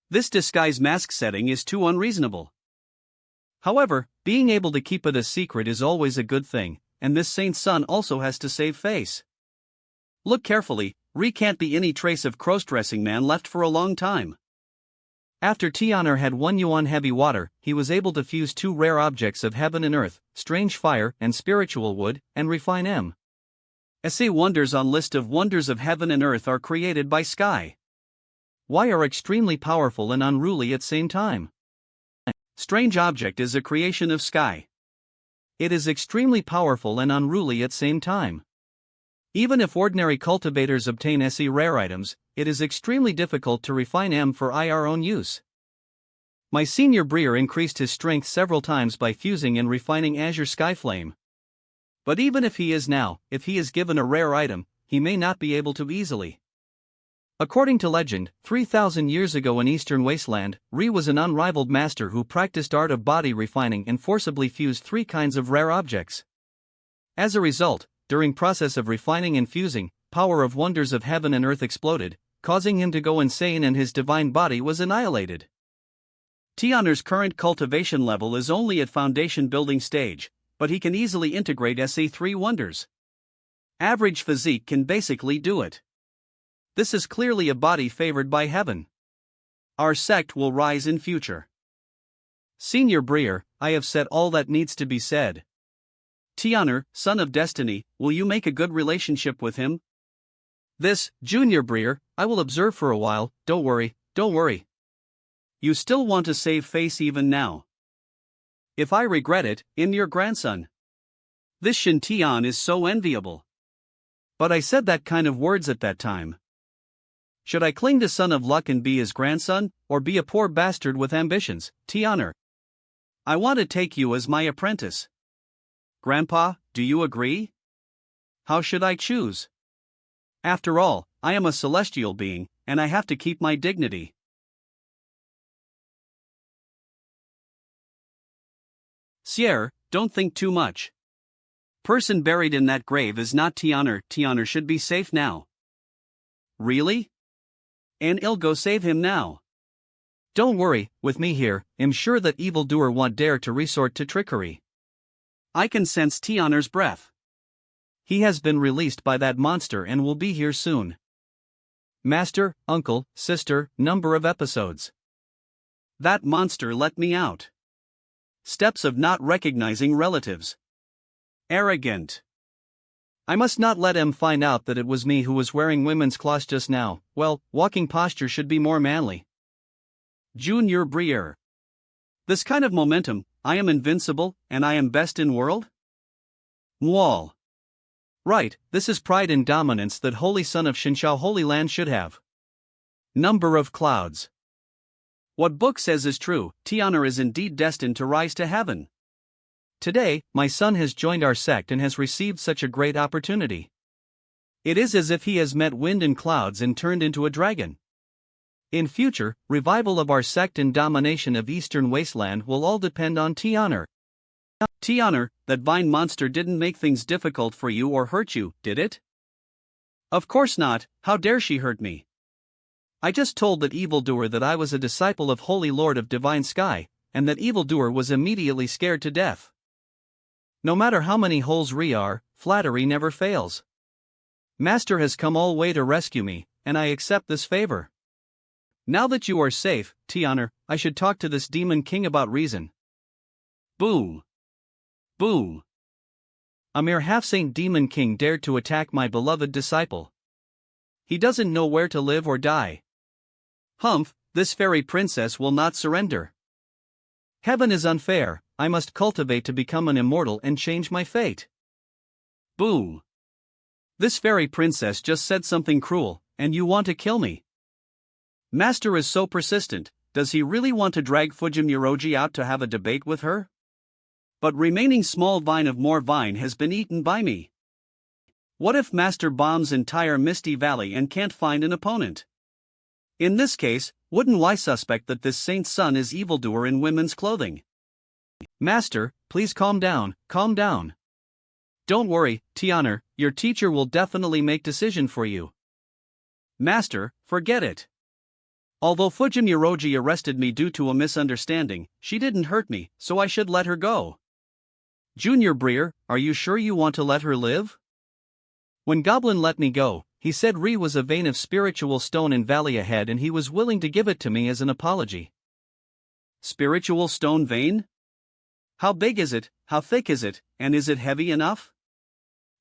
This disguise mask setting is too unreasonable. However, being able to keep it a secret is always a good thing, and this saint's son also has to save face. Look carefully, can't be any trace of cross-dressing man left for a long time. After Tian'er had 1 yuan heavy water, he was able to fuse 2 rare objects of heaven and earth, strange fire and spiritual wood, and refine M. SA wonders on list of wonders of heaven and earth are created by sky. Y are extremely powerful and unruly at same time. Strange object is a creation of sky. It is extremely powerful and unruly at same time. Even if ordinary cultivators obtain SE rare items, it is extremely difficult to refine M for IR own use. My senior Breer increased his strength several times by fusing and refining Azure Skyflame. But even if he is given a rare item, he may not be able to easily. According to legend, 3,000 years ago in Eastern Wasteland, Ri was an unrivaled master who practiced art of body refining and forcibly fused 3 kinds of rare objects. As a result, during process of refining and fusing, power of wonders of heaven and earth exploded, causing him to go insane and his divine body was annihilated. Tian'er's current cultivation level is only at foundation building stage, but he can easily integrate SE3 wonders. Average physique can basically do it. This is clearly a body favored by heaven. Our sect will rise in future. Senior Breer, I have said all that needs to be said. Tian'er, son of destiny, will you make a good relationship with him? This, Junior Breer, I will observe for a while, don't worry. You still want to save face even now. If I regret it, in your grandson. This Shin Tian is so enviable. But I said that kind of words at that time. Should I cling to Son of Luck and be his grandson, or be a poor bastard with ambitions, Tian'er? I want to take you as my apprentice. Grandpa, do you agree? How should I choose? After all, I am a celestial being, and I have to keep my dignity. Sierra, don't think too much. Person buried in that grave is not Tian'er. Tian'er should be safe now. Really? And I'll go save him now. Don't worry, with me here, I'm sure that evildoer won't dare to resort to trickery. I can sense Tian'er's breath. He has been released by that monster and will be here soon. Master, uncle, sister, number of episodes. That monster let me out. Steps of not recognizing relatives. Arrogant. I must not let him find out that it was me who was wearing women's cloths just now. Well, walking posture should be more manly. Junior Breer. This kind of momentum, I am invincible, and I am best in world? Wall. Right, this is pride and dominance that Holy Son of Shinshao Holy Land should have. Number of clouds. What book says is true, Tiana is indeed destined to rise to heaven. Today, my son has joined our sect and has received such a great opportunity. It is as if he has met wind and clouds and turned into a dragon. In future, revival of our sect and domination of Eastern Wasteland will all depend on Tiana. Tiana, that vine monster didn't make things difficult for you or hurt you, did it? Of course not, how dare she hurt me? I just told that evildoer that I was a disciple of Holy Lord of Divine Sky, and that evildoer was immediately scared to death. No matter how many holes re are, flattery never fails. Master has come all way to rescue me, and I accept this favor. Now that you are safe, Tiana, I should talk to this demon king about reason. Boom. Boom. A mere half-saint demon king dared to attack my beloved disciple. He doesn't know where to live or die. Humph, this fairy princess will not surrender. Heaven is unfair, I must cultivate to become an immortal and change my fate. Boom. This fairy princess just said something cruel, and you want to kill me. Master is so persistent, does he really want to drag Fujimuroji out to have a debate with her? But remaining small vine of more vine has been eaten by me. What if Master bombs entire Misty Valley and can't find an opponent? In this case, wouldn't I suspect that this saint's son is evildoer in women's clothing? Master, please calm down, calm down. Don't worry, Tiana, your teacher will definitely make decision for you. Master, forget it. Although Fujimuroji arrested me due to a misunderstanding, she didn't hurt me, so I should let her go. Junior Breer, are you sure you want to let her live? When Goblin let me go, he said Re was a vein of spiritual stone in valley ahead and he was willing to give it to me as an apology. Spiritual stone vein? How big is it, how thick is it, and is it heavy enough?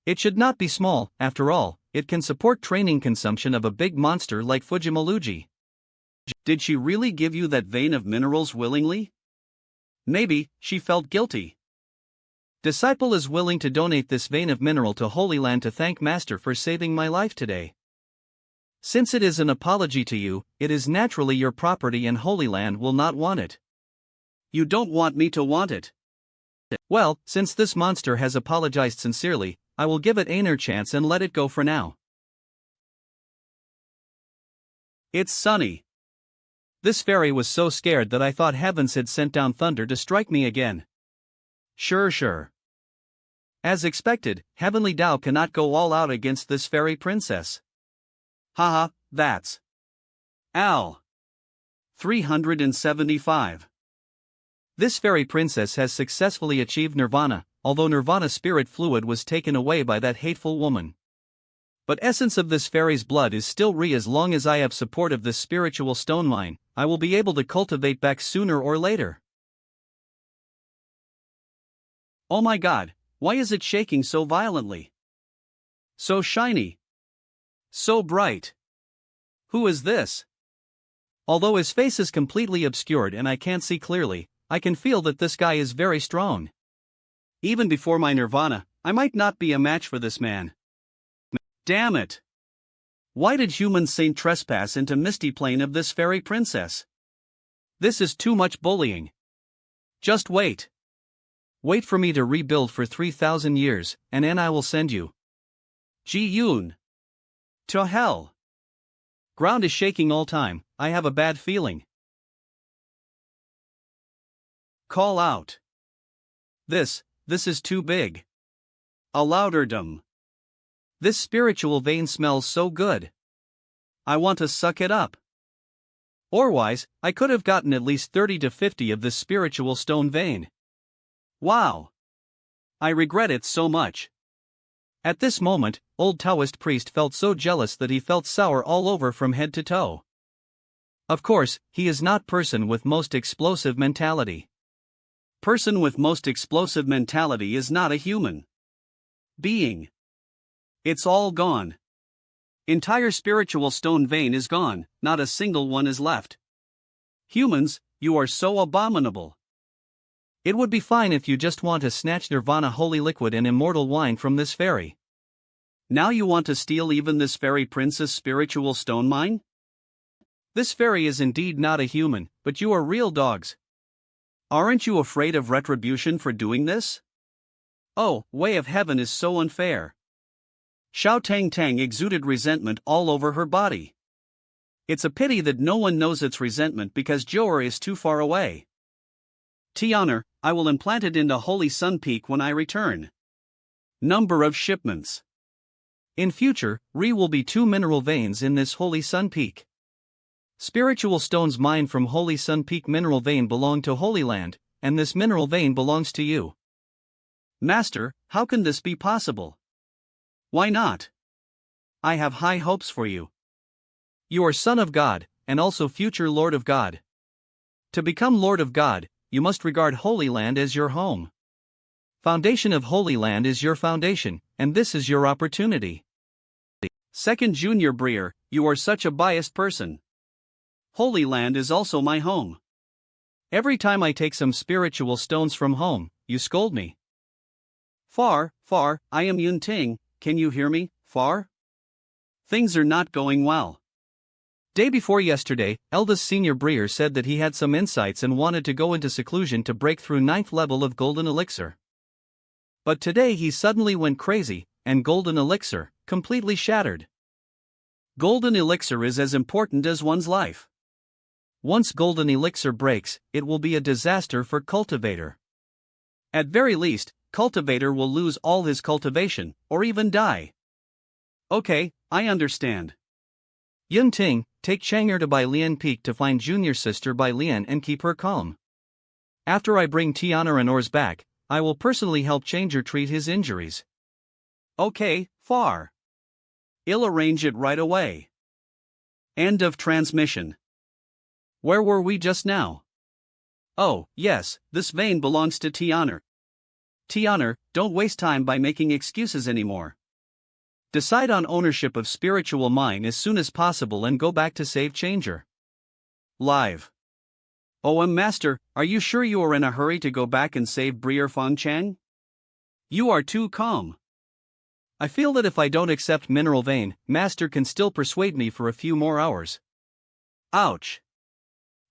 It should not be small, after all, it can support training consumption of a big monster like Fujimuroji. Did she really give you that vein of minerals willingly? Maybe, she felt guilty. Disciple is willing to donate this vein of mineral to Holy Land to thank Master for saving my life today. Since it is an apology to you, it is naturally your property and Holy Land will not want it. You don't want me to want it. Well, since this monster has apologized sincerely, I will give it another chance and let it go for now. It's sunny. This fairy was so scared that I thought heavens had sent down thunder to strike me again. Sure. As expected, Heavenly Tao cannot go all out against this fairy princess. Haha, that's Al. 375. This fairy princess has successfully achieved nirvana, although nirvana spirit fluid was taken away by that hateful woman. But essence of this fairy's blood is still Re. As long as I have support of this spiritual stone mine, I will be able to cultivate back sooner or later. Oh my god, why is it shaking so violently? So shiny. So bright. Who is this? Although his face is completely obscured and I can't see clearly, I can feel that this guy is very strong. Even before my nirvana, I might not be a match for this man. Damn it! Why did human saint trespass into misty plane of this fairy princess? This is too much bullying. Just wait. Wait for me to rebuild for 3,000 years, and then I will send you. Ji-yoon. To hell. Ground is shaking all time, I have a bad feeling. Call out. This is too big. A louderdom. This spiritual vein smells so good. I want to suck it up. Otherwise, I could have gotten at least 30 to 50 of this spiritual stone vein. Wow. I regret it so much. At this moment, old Taoist priest felt so jealous that he felt sour all over from head to toe. Of course, he is not person with most explosive mentality. Person with most explosive mentality is not a human being. It's all gone. Entire spiritual stone vein is gone, not a single one is left. Humans, you are so abominable. It would be fine if you just want to snatch nirvana holy liquid and immortal wine from this fairy. Now you want to steal even this fairy princess' spiritual stone mine? This fairy is indeed not a human, but you are real dogs. Aren't you afraid of retribution for doing this? Oh, way of heaven is so unfair. Xiao Tang Tang exuded resentment all over her body. It's a pity that no one knows it's resentment because Johor is too far away. Tianer, I will implant it into Holy Sun Peak when I return. Number of shipments. In future, will be 2 mineral veins in this Holy Sun Peak. Spiritual stones mined from Holy Sun Peak mineral vein belong to Holy Land, and this mineral vein belongs to you. Master, how can this be possible? Why not? I have high hopes for you. You are Son of God, and also future Lord of God. To become Lord of God, you must regard Holy Land as your home. Foundation of Holy Land is your foundation, and this is your opportunity. Second Junior Breer, you are such a biased person. Holy Land is also my home. Every time I take some spiritual stones from home, you scold me. Far, I am Yun Ting, can you hear me, Far? Things are not going well. Day before yesterday, eldest Senior Breer said that he had some insights and wanted to go into seclusion to break through 9th level of Golden Elixir. But today he suddenly went crazy, and Golden Elixir, completely shattered. Golden Elixir is as important as one's life. Once Golden Elixir breaks, it will be a disaster for Cultivator. At very least, Cultivator will lose all his cultivation, or even die. Okay, I understand. Yun Ting, take Chang'er to Bai Lian Peak to find junior sister Bai Lian and keep her calm. After I bring Tiana and Ors back, I will personally help Changer treat his injuries. Okay, Far. I'll arrange it right away. End of transmission. Where were we just now? Oh, yes, this vein belongs to Tianer. Tianer, don't waste time by making excuses anymore. Decide on ownership of spiritual mine as soon as possible and go back to save Changer. Live. Master, are you sure you are in a hurry to go back and save Breer Fong Chang? You are too calm. I feel that if I don't accept mineral vein, Master can still persuade me for a few more hours. Ouch.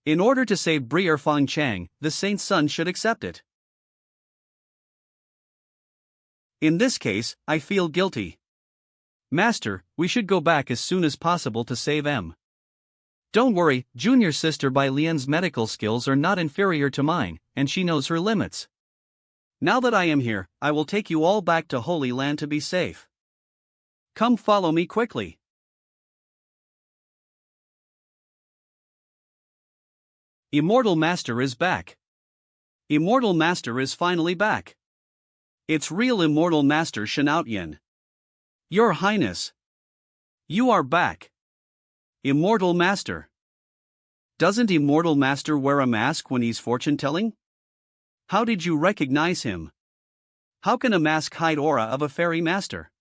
In order to save Breer Fong Chang, the Saint's son should accept it. In this case, I feel guilty. Master, we should go back as soon as possible to save M. Don't worry, junior sister Bai Lian's medical skills are not inferior to mine, and she knows her limits. Now that I am here, I will take you all back to Holy Land to be safe. Come follow me quickly. Immortal Master is back. Immortal Master is finally back. It's real Immortal Master Shen Outyin. Your Highness. You are back. Immortal Master. Doesn't Immortal Master wear a mask when he's fortune-telling? How did you recognize him? How can a mask hide aura of a fairy master?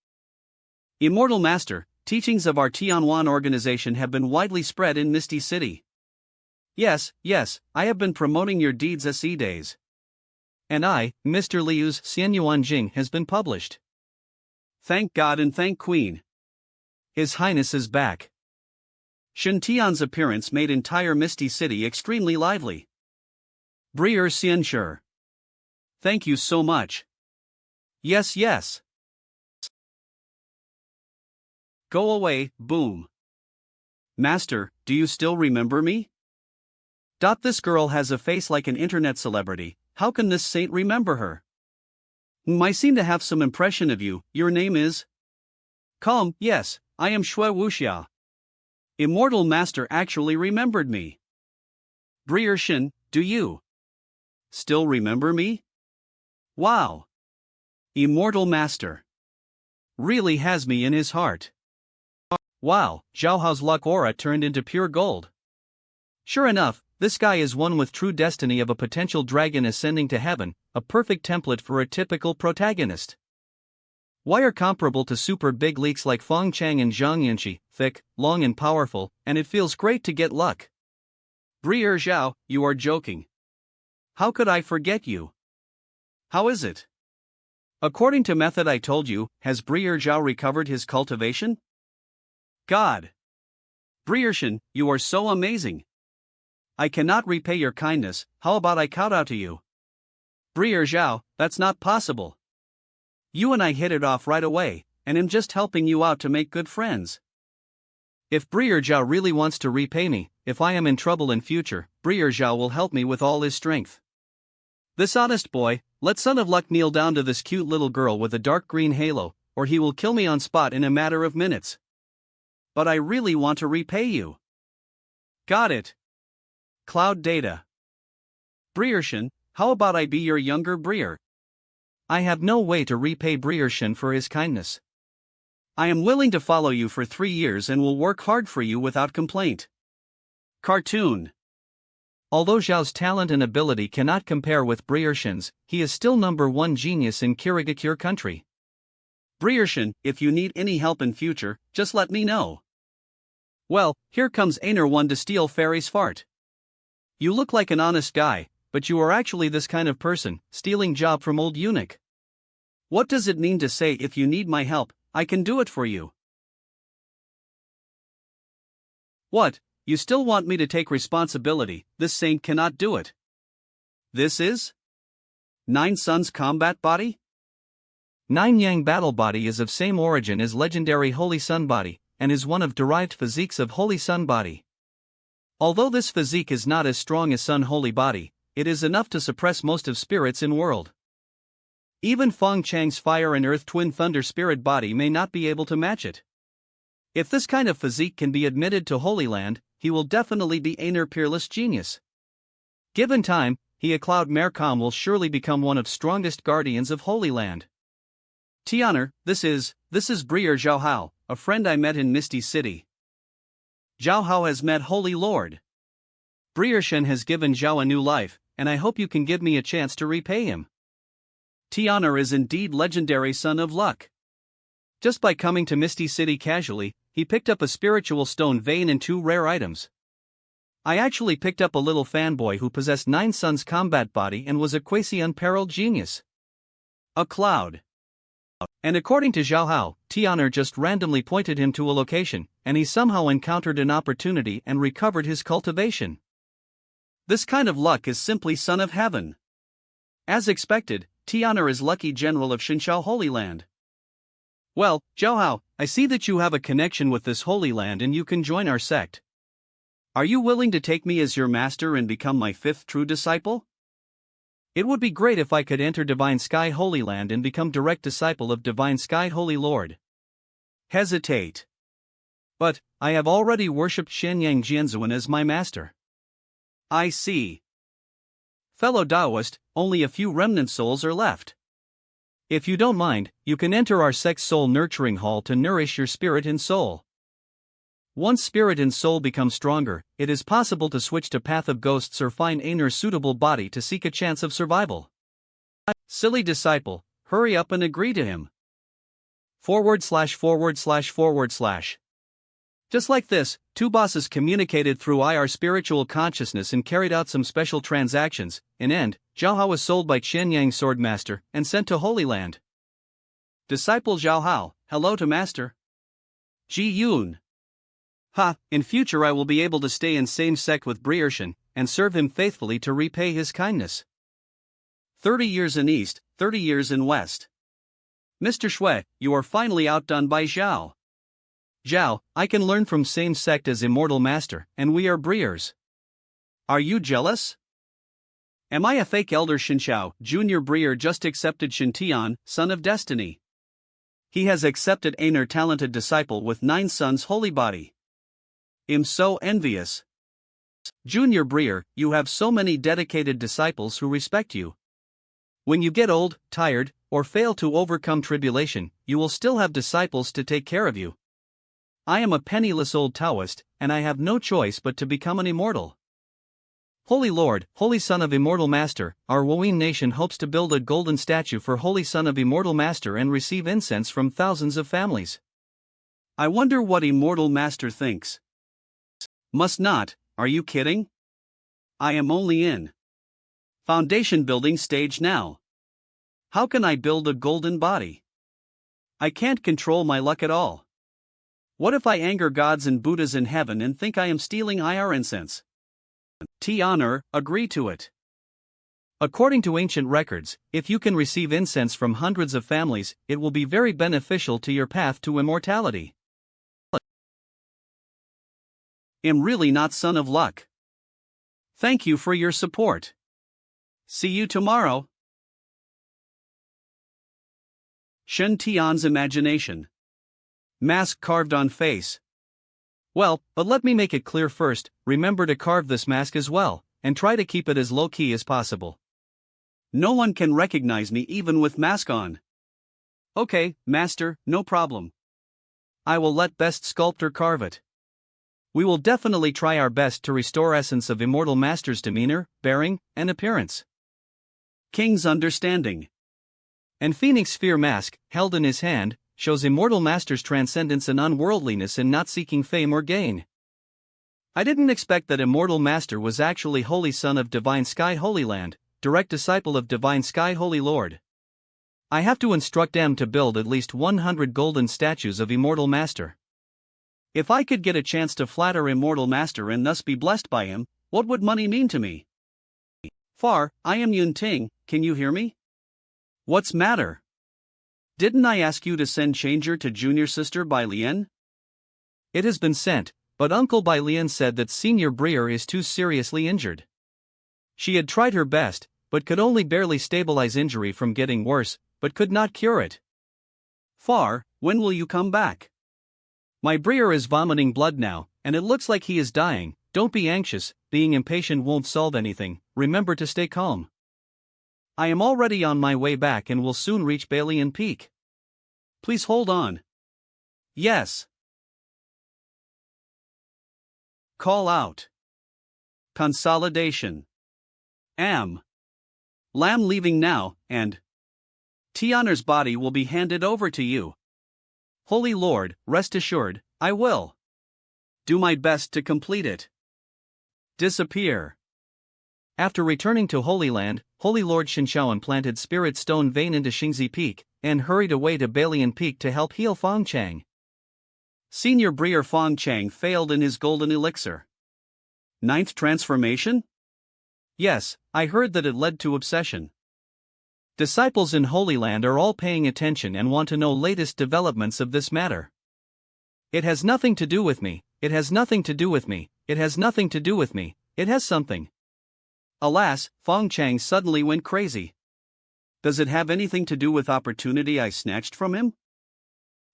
Immortal Master, teachings of our Tianwan organization have been widely spread in Misty City. Yes, I have been promoting your deeds SE days. And I, Mr. Liu's Xianyuan Jing has been published. Thank God and thank Queen. His Highness is back. Shen Tian's appearance made entire Misty City extremely lively. Breer Xianshur. Thank you so much. Yes. Go away, boom. Master, do you still remember me? This girl has a face like an internet celebrity, how can this saint remember her? I seem to have some impression of you, your name is? Calm, yes, I am Shui Wuxia. Immortal Master actually remembered me. Breer Shen, do you still remember me? Wow. Immortal Master really has me in his heart. Wow, Zhaohao's luck aura turned into pure gold. Sure enough, this guy is one with true destiny of a potential dragon ascending to heaven, a perfect template for a typical protagonist. Why are comparable to super big leaks like Fong Chang and Zhang Yunxi, thick, long and powerful, and it feels great to get luck. Breer Zhao, you are joking. How could I forget you? How is it? According to method I told you, has Breer Zhao recovered his cultivation? God. Brierschen, you are so amazing. I cannot repay your kindness, how about I kowtow to you? Brier Zhao, that's not possible. You and I hit it off right away, and I'm just helping you out to make good friends. If Brier Zhao really wants to repay me, if I am in trouble in future, Brier Zhao will help me with all his strength. This honest boy, let Son of Luck kneel down to this cute little girl with a dark green halo, or he will kill me on spot in a matter of minutes. But I really want to repay you. Got it. Cloud data. Brierschen, how about I be your younger Brier? I have no way to repay Brierschen for his kindness. I am willing to follow you for 3 years and will work hard for you without complaint. Cartoon. Although Zhao's talent and ability cannot compare with Brierschen's, he is still #1 genius in Kirigakure country. Brierschen, if you need any help in future, just let me know. Well, here comes enro to steal Fairy's fart. You look like an honest guy, but you are actually this kind of person, stealing job from old eunuch. What does it mean to say if you need my help, I can do it for you? What, you still want me to take responsibility? This saint cannot do it. This is? Nine Suns combat body? Nine Yang battle body is of same origin as legendary Holy Sun body, and is one of derived physiques of Holy Sun body. Although this physique is not as strong as Sun Holy body, it is enough to suppress most of spirits in world. Even Feng Chang's Fire and Earth Twin Thunder Spirit body may not be able to match it. If this kind of physique can be admitted to Holy Land, he will definitely be Aner peerless genius. Given time, he a Cloud Mercom will surely become one of strongest guardians of Holy Land. Tianer, this is Brier Zhao Hao, a friend I met in Misty City. Zhao Hao has met Holy Lord. Brierschen has given Zhao a new life, and I hope you can give me a chance to repay him. Tianer is indeed legendary Son of Luck. Just by coming to Misty City casually, he picked up a spiritual stone vein and 2 rare items. I actually picked up a little fanboy who possessed 9 suns combat body and was a quasi-unparalleled genius. A cloud. And according to Zhao Hao, Tianer just randomly pointed him to a location, and he somehow encountered an opportunity and recovered his cultivation. This kind of luck is simply son of heaven. As expected, Tianer is lucky general of Shinshao Holy Land. Well, Zhao Hao, I see that you have a connection with this Holy Land and you can join our sect. Are you willing to take me as your master and become my 5th true disciple? It would be great if I could enter Divine Sky Holy Land and become direct disciple of Divine Sky Holy Lord. Hesitate. But, I have already worshipped Shenyang Jianzuan as my master. I see. Fellow Taoist, only a few remnant souls are left. If you don't mind, you can enter our sect's soul nurturing hall to nourish your spirit and soul. Once spirit and soul become stronger, it is possible to switch to path of ghosts or find a suitable body to seek a chance of survival. Silly disciple, hurry up and agree to him. // Just like this, 2 bosses communicated through IR spiritual consciousness and carried out some special transactions. In end, Zhao Hao was sold by Qianyang Swordmaster and sent to Holy Land. Disciple Zhao Hao, hello to master. Ji Yun. Ha, in future I will be able to stay in same sect with Brierschen, and serve him faithfully to repay his kindness. 30 years in East, 30 years in West. Mr. Shui, you are finally outdone by Zhao. Zhao, I can learn from same sect as Immortal Master, and we are Briers. Are you jealous? Am I a fake Elder Shinshao? Junior Brier just accepted Shintian, Son of Destiny. He has accepted Aner talented disciple with 9 suns holy body. I'm so envious. Junior Brier, you have so many dedicated disciples who respect you. When you get old, tired, or fail to overcome tribulation, you will still have disciples to take care of you. I am a penniless old Taoist, and I have no choice but to become an immortal. Holy Lord, Holy Son of Immortal Master, our Woin nation hopes to build a golden statue for Holy Son of Immortal Master and receive incense from thousands of families. I wonder what Immortal Master thinks. Must not, are you kidding? I am only in foundation building stage now. How can I build a golden body? I can't control my luck at all. What if I anger gods and Buddhas in heaven and think I am stealing IR incense? Honor, agree to it. According to ancient records, if you can receive incense from hundreds of families, it will be very beneficial to your path to immortality. Am really not son of luck. Thank you for your support. See you tomorrow. Shen Tian's imagination. Mask carved on face. Well, but let me make it clear first, remember to carve this mask as well, and try to keep it as low-key as possible. No one can recognize me even with mask on. Okay, master, no problem. I will let best sculptor carve it. We will definitely try our best to restore essence of Immortal Master's demeanor, bearing, and appearance. King's understanding. And Phoenix Sphere mask, held in his hand, shows Immortal Master's transcendence and unworldliness in not seeking fame or gain. I didn't expect that Immortal Master was actually Holy Son of Divine Sky Holy Land, direct disciple of Divine Sky Holy Lord. I have to instruct them to build at least 100 golden statues of Immortal Master. If I could get a chance to flatter Immortal Master and thus be blessed by him, what would money mean to me? Far, I am Yun Ting, can you hear me? What's matter? Didn't I ask you to send Changer to junior sister Bai Lian? It has been sent, but Uncle Bai Lian said that Senior Breer is too seriously injured. She had tried her best, but could only barely stabilize injury from getting worse, but could not cure it. Far, when will you come back? My Breer is vomiting blood now, and it looks like he is dying. Don't be anxious, being impatient won't solve anything, remember to stay calm. I am already on my way back and will soon reach Balian Peak. Please hold on. Yes. Call out. Consolidation. Lam leaving now, and Tianer's body will be handed over to you. Holy Lord, rest assured, I will do my best to complete it. Disappear. After returning to Holy Land, Holy Lord Shinshaoan planted Spirit Stone Vein into Xingzi Peak, and hurried away to Balian Peak to help heal Fong Chang. Senior Breer Fong Chang failed in his golden elixir. Ninth transformation? Yes, I heard that it led to obsession. Disciples in Holy Land are all paying attention and want to know latest developments of this matter. It has nothing to do with me, it has nothing to do with me, it has nothing to do with me, it has something. Alas, Fong Chang suddenly went crazy. Does it have anything to do with opportunity I snatched from him?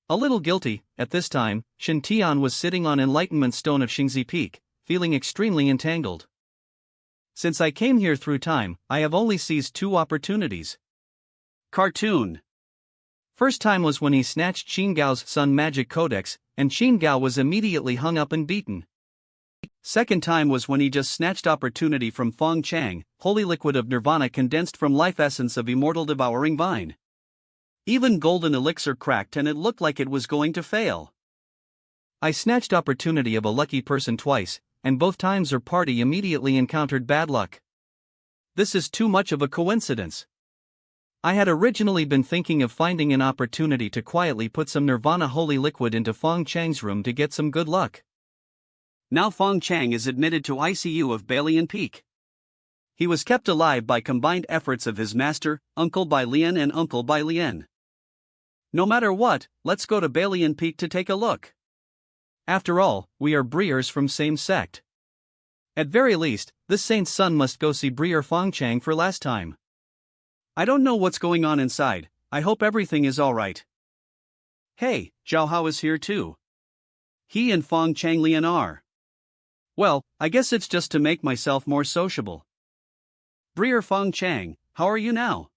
A little guilty. At this time, Shen Tian was sitting on Enlightenment Stone of Xingzi Peak, feeling extremely entangled. Since I came here through time, I have only seized 2 opportunities. Cartoon. First time was when he snatched Qin Gao's Sun Magic Codex, and Qin Gao was immediately hung up and beaten. Second time was when he just snatched opportunity from Fong Chang, holy liquid of nirvana condensed from life essence of immortal devouring vine. Even golden elixir cracked and it looked like it was going to fail. I snatched opportunity of a lucky person twice, and both times our party immediately encountered bad luck. This is too much of a coincidence. I had originally been thinking of finding an opportunity to quietly put some nirvana holy liquid into Fong Chang's room to get some good luck. Now Fong Chang is admitted to ICU of Balian Peak. He was kept alive by combined efforts of his master, Uncle Bai Lian and Uncle Bai Lian. No matter what, let's go to Balian Peak to take a look. After all, we are Breers from same sect. At very least, this saint's son must go see Breer Fong Chang for last time. I don't know what's going on inside, I hope everything is alright. Hey, Zhao Hao is here too. He and Fong Chang Lian are. Well, I guess it's just to make myself more sociable. Breer Fong Chang, how are you now?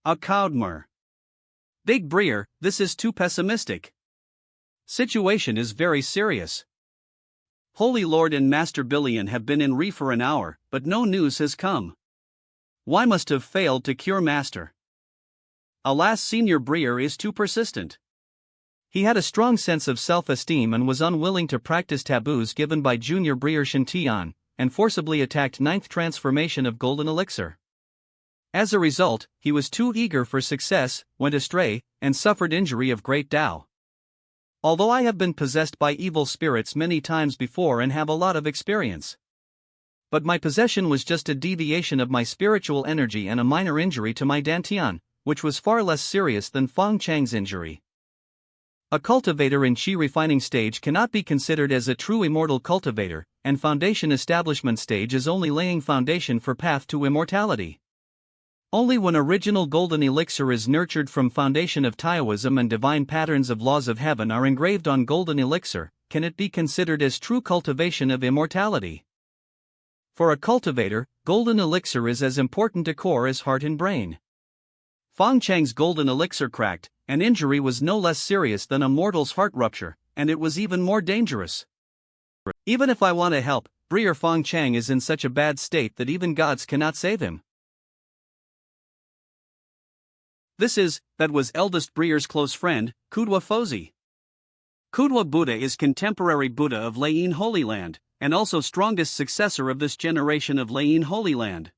A Cowdmer. Big Breer, this is too pessimistic. Situation is very serious. Holy Lord and Master Billion have been in Re for an hour, but no news has come. Why must have failed to cure Master? Alas, Senior Breer is too persistent. He had a strong sense of self-esteem and was unwilling to practice taboos given by Junior Breer Shen Tian, and forcibly attacked 9th transformation of Golden Elixir. As a result, he was too eager for success, went astray, and suffered injury of Great Tao. although I have been possessed by evil spirits many times before and have a lot of experience. But my possession was just a deviation of my spiritual energy and a minor injury to my dantian, which was far less serious than Feng Chang's injury. A cultivator in Qi refining stage cannot be considered as a true immortal cultivator, and foundation establishment stage is only laying foundation for path to immortality. Only when original golden elixir is nurtured from foundation of Taoism and divine patterns of laws of heaven are engraved on golden elixir, can it be considered as true cultivation of immortality. For a cultivator, golden elixir is as important a core as heart and brain. Feng Chang's golden elixir cracked, and injury was no less serious than a mortal's heart rupture, and it was even more dangerous. Even if I want to help, Breer Feng Chang is in such a bad state that even gods cannot save him. That was eldest Breer's close friend, Kudwa Fozi. Kudwa Buddha is contemporary Buddha of Layin Holy Land, and also strongest successor of this generation of Layin Holy Land.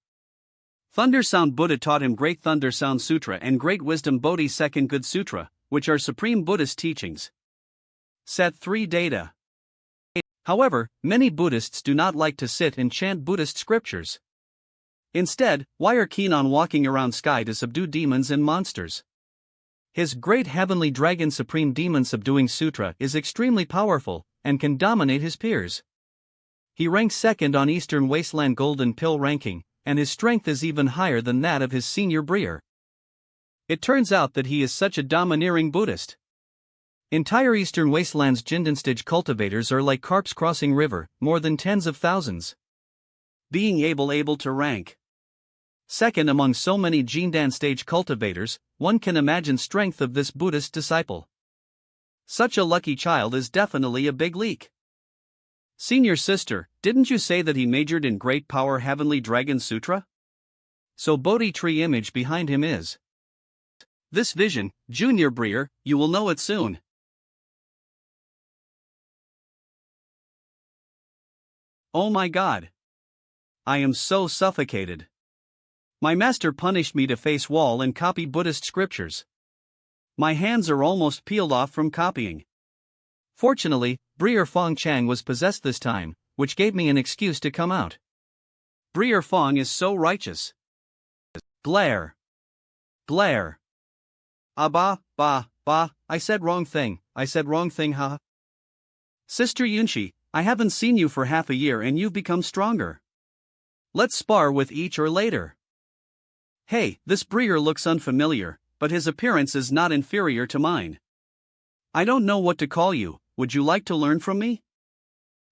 Thunder Sound Buddha taught him Great Thunder Sound Sutra and Great Wisdom Bodhi Second Good Sutra, which are supreme Buddhist teachings. Set 3 Data. However, many Buddhists do not like to sit and chant Buddhist scriptures. Instead, why are keen on walking around sky to subdue demons and monsters? His Great Heavenly Dragon Supreme Demon Subduing Sutra is extremely powerful, and can dominate his peers. He ranks second on Eastern Wasteland Golden Pill ranking, and his strength is even higher than that of his senior Breer. It turns out that he is such a domineering Buddhist. Entire Eastern Wasteland's Jindan stage cultivators are like carps crossing river, more than tens of thousands. Being able to rank second among so many Jindan stage cultivators, one can imagine strength of this Buddhist disciple. Such a lucky child is definitely a big leak. Senior sister, didn't you say that he majored in Great Power Heavenly Dragon Sutra? So Bodhi tree image behind him is this vision, Junior Breer, you will know it soon. Oh my God. I am so suffocated. My master punished me to face wall and copy Buddhist scriptures. My hands are almost peeled off from copying. Fortunately, Breer Feng Chang was possessed this time, which gave me an excuse to come out. Breer Feng is so righteous. Glare. Glare. Bah, I said wrong thing, ha. Sister Yunshi, I haven't seen you for half a year and you've become stronger. Let's spar with each or later. Hey, this Breer looks unfamiliar, but his appearance is not inferior to mine. I don't know what to call you, would you like to learn from me?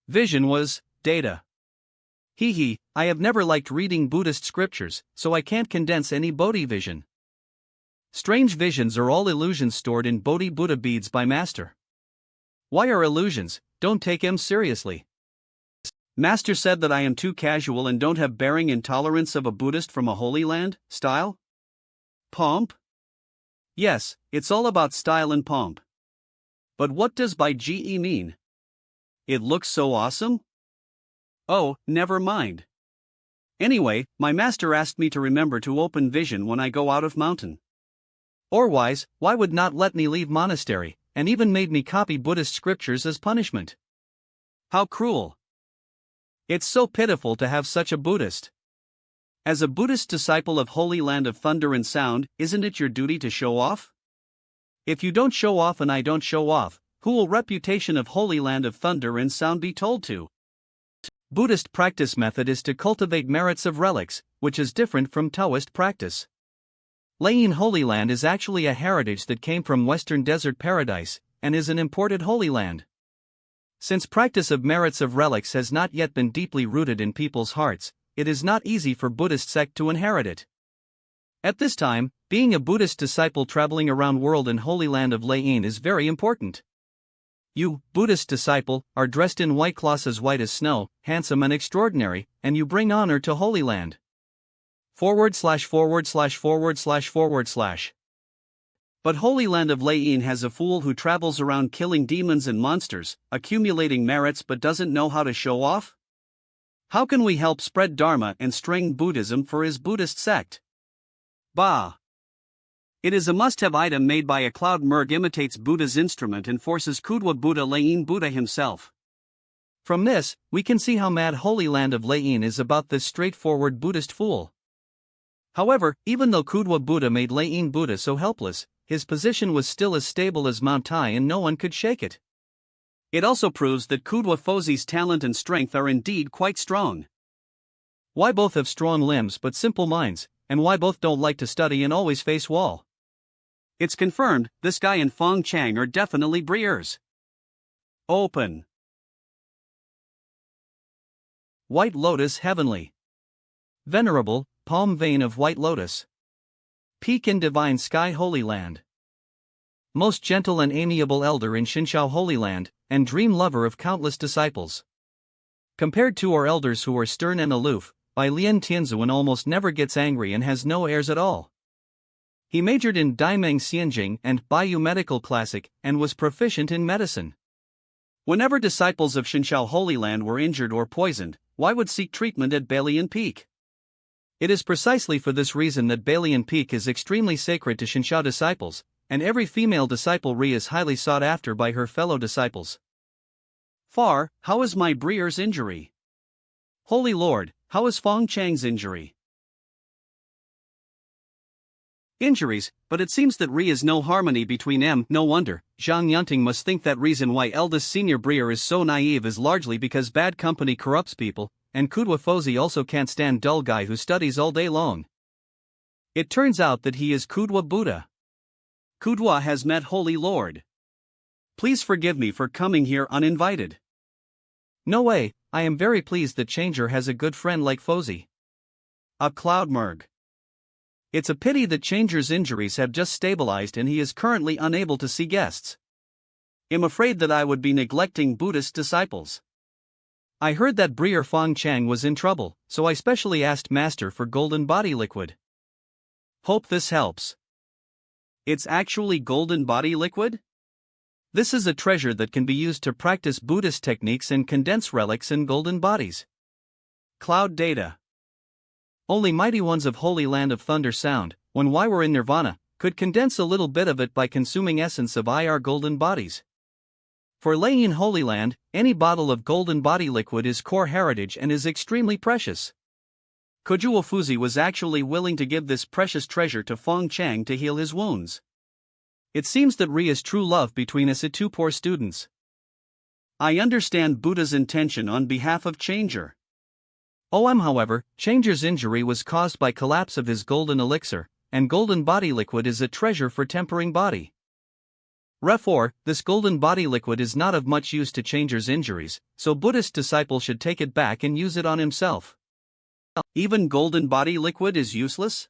Vision was, data. I have never liked reading Buddhist scriptures, so I can't condense any Bodhi vision. Strange visions are all illusions stored in Bodhi Buddha beads by Master. Why are illusions? Don't take him seriously. Master said that I am too casual and don't have bearing intolerance of a Buddhist from a Holy Land, style? Pomp? Yes, it's all about style and pomp. But what does by GE mean? It looks so awesome? Oh, never mind. Anyway, my master asked me to remember to open vision when I go out of mountain. Otherwise, why would not let me leave monastery, and even made me copy Buddhist scriptures as punishment? How cruel. It's so pitiful to have such a Buddhist. As a Buddhist disciple of Holy Land of Thunder and Sound, isn't it your duty to show off? If you don't show off and I don't show off, who will reputation of Holy Land of Thunder and Sound be told to? Buddhist practice method is to cultivate merits of relics, which is different from Taoist practice. Layin Holy Land is actually a heritage that came from Western Desert Paradise, and is an imported Holy Land. Since practice of merits of relics has not yet been deeply rooted in people's hearts, it is not easy for Buddhist sect to inherit it. At this time, being a Buddhist disciple traveling around world in Holy Land of Layin is very important. You, Buddhist disciple, are dressed in white cloths as white as snow, handsome and extraordinary, and you bring honor to Holy Land. //. But Holy Land of Layin has a fool who travels around killing demons and monsters, accumulating merits but doesn't know how to show off? How can we help spread Dharma and strengthen Buddhism for his Buddhist sect? Bah! It is a must-have item made by a cloud merg imitates Buddha's instrument and forces Kudwa Buddha Lain Buddha himself. From this, we can see how mad Holy Land of Lain is about this straightforward Buddhist fool. However, even though Kudwa Buddha made Lain Buddha so helpless, his position was still as stable as Mount Tai and no one could shake it. It also proves that Kudwa Fozi's talent and strength are indeed quite strong. Why both have strong limbs but simple minds, and why both don't like to study and always face wall. It's confirmed, this guy and Fong Chang are definitely breers. Open. White Lotus Heavenly. Venerable, palm vein of White Lotus. Peak in Divine Sky Holy Land. Most gentle and amiable elder in Xinshao Holy Land, and dream lover of countless disciples. Compared to our elders who are stern and aloof, Bai Lian Tianzuan almost never gets angry and has no airs at all. He majored in Daimeng Xianjing and Biomedical Classic and was proficient in medicine. Whenever disciples of Xinshao Holy Land were injured or poisoned, why would seek treatment at Balian Peak? It is precisely for this reason that Balian Peak is extremely sacred to Xinshao disciples, and every female disciple is highly sought after by her fellow disciples. Far, how is my breer's injury? Holy Lord, how is Fong Chang's injury? Injuries, but it seems that is no harmony between them. No wonder, Zhang Yunting must think that reason why eldest senior breer is so naive is largely because bad company corrupts people, and Kudwa Fozi also can't stand dull guy who studies all day long. It turns out that he is Kudwa Buddha. Kudwa has met Holy Lord. Please forgive me for coming here uninvited. No way, I am very pleased that Changer has a good friend like Fozi. A cloud merg. It's a pity that Changer's injuries have just stabilized and he is currently unable to see guests. I'm afraid that I would be neglecting Buddhist disciples. I heard that Breer Fong Chang was in trouble, so I specially asked Master for golden body liquid. Hope this helps. It's actually golden body liquid? This is a treasure that can be used to practice Buddhist techniques and condense relics in golden bodies. Cloud data. Only mighty ones of Holy Land of Thunder Sound, when we were in Nirvana, could condense a little bit of it by consuming essence of IR golden bodies. For Layin Holy Land, any bottle of golden body liquid is core heritage and is extremely precious. Kudwa Fozi was actually willing to give this precious treasure to Fong Chang to heal his wounds. It seems that is true love between us two poor students. I understand Buddha's intention on behalf of Changer. However, Changer's injury was caused by collapse of his golden elixir, and golden body liquid is a treasure for tempering body. Therefore, this golden body liquid is not of much use to Changer's injuries, so Buddhist disciple should take it back and use it on himself. Even golden body liquid is useless?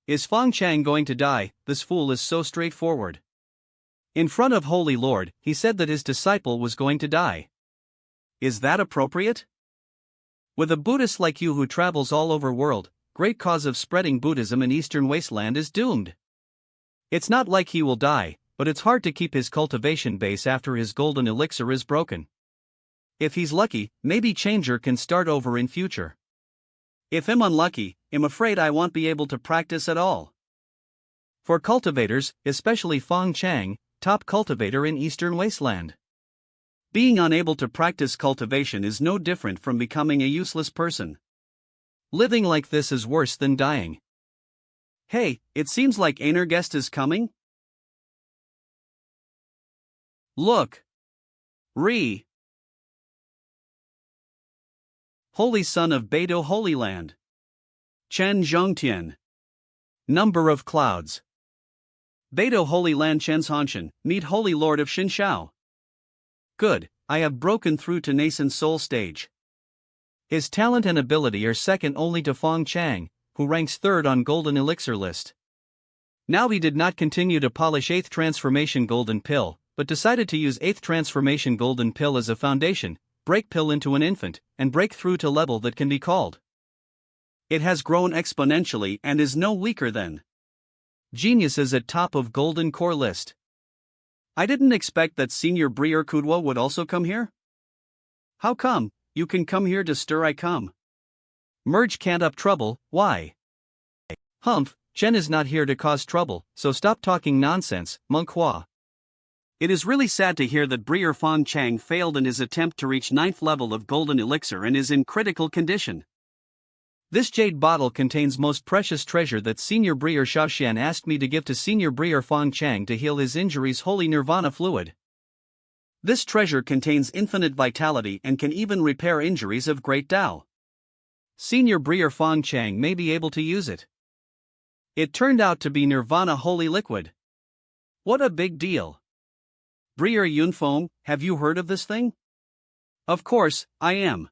Is Fong Chang going to die? This fool is so straightforward. In front of Holy Lord, he said that his disciple was going to die. Is that appropriate? With a Buddhist like you who travels all over world, great cause of spreading Buddhism in Eastern Wasteland is doomed. It's not like he will die, but it's hard to keep his cultivation base after his golden elixir is broken. If he's lucky, maybe Changer can start over in future. If I'm unlucky, I'm afraid I won't be able to practice at all. For cultivators, especially Fong Chang, top cultivator in Eastern Wasteland. Being unable to practice cultivation is no different from becoming a useless person. Living like this is worse than dying. Hey, it seems like einer guest is coming? Look. Holy Son of Beidou Holy Land. Chen Zhongtian. Number of clouds. Beidou Holy Land Chen's meet Holy Lord of Xinshao. Good, I have broken through to nascent soul stage. His talent and ability are second only to Fong Chang, who ranks third on Golden Elixir list. Now he did not continue to polish 8th Transformation Golden Pill, but decided to use 8th Transformation Golden Pill as a foundation, break pill into an infant, and break through to level that can be called. It has grown exponentially and is no weaker than geniuses at top of Golden Core list. I didn't expect that Senior Breer Kudwa would also come here. How come? You can come here to stir I come. Merge can't up trouble, why? Humph, Chen is not here to cause trouble, so stop talking nonsense, Manhwa. It is really sad to hear that Breer Fong Chang failed in his attempt to reach 9th level of Golden Elixir and is in critical condition. This jade bottle contains most precious treasure that Senior Breer Shaoxian asked me to give to Senior Breer Fong Chang to heal his injuries, holy nirvana fluid. This treasure contains infinite vitality and can even repair injuries of great Tao. Senior Breer Fong Chang may be able to use it. It turned out to be Nirvana Holy Liquid. What a big deal. Breer Yunfeng, have you heard of this thing? Of course, I am.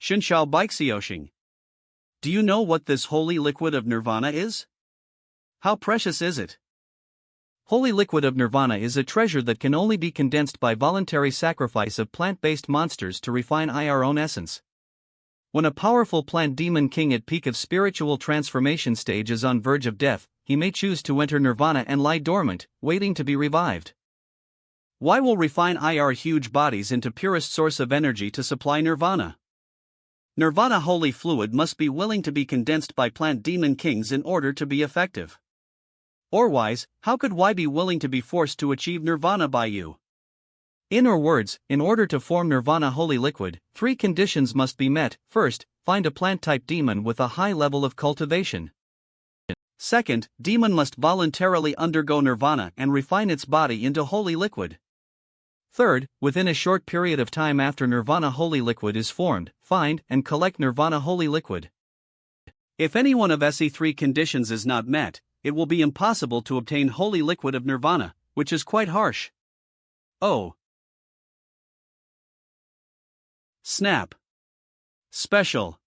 Shinshao Baixiaoxing. Do you know what this holy liquid of Nirvana is? How precious is it? Holy liquid of Nirvana is a treasure that can only be condensed by voluntary sacrifice of plant-based monsters to refine our own essence. When a powerful plant demon king at peak of spiritual transformation stage is on verge of death, he may choose to enter Nirvana and lie dormant, waiting to be revived. Why will refine our huge bodies into purest source of energy to supply Nirvana? Nirvana holy fluid must be willing to be condensed by plant demon kings in order to be effective. Otherwise, how could Y be willing to be forced to achieve Nirvana by you? In other words, in order to form Nirvana holy liquid, 3 conditions must be met. First, find a plant-type demon with a high level of cultivation. Second, demon must voluntarily undergo Nirvana and refine its body into holy liquid. Third, within a short period of time after Nirvana holy liquid is formed, find and collect Nirvana holy liquid. If any one of SE3 conditions is not met, it will be impossible to obtain holy liquid of Nirvana, which is quite harsh. Oh. Snap. Special.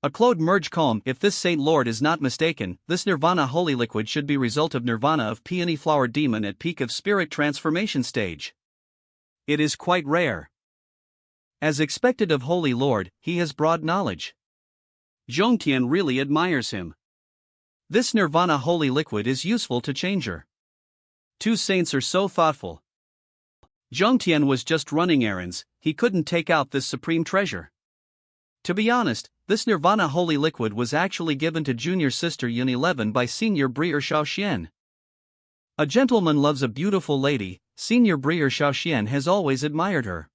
A Claude merge calm. If this Saint Lord is not mistaken, this Nirvana holy liquid should be result of Nirvana of peony flower demon at peak of spirit transformation stage. It is quite rare. As expected of Holy Lord, he has broad knowledge. Zhongtian really admires him. This Nirvana holy liquid is useful to changer. 2 saints are so thoughtful. Zhongtian was just running errands, he couldn't take out this supreme treasure. To be honest, this Nirvana holy liquid was actually given to junior sister Yun 11 by Senior Breer Shaoxian. A gentleman loves a beautiful lady, Senior Breer Shaoxian has always admired her.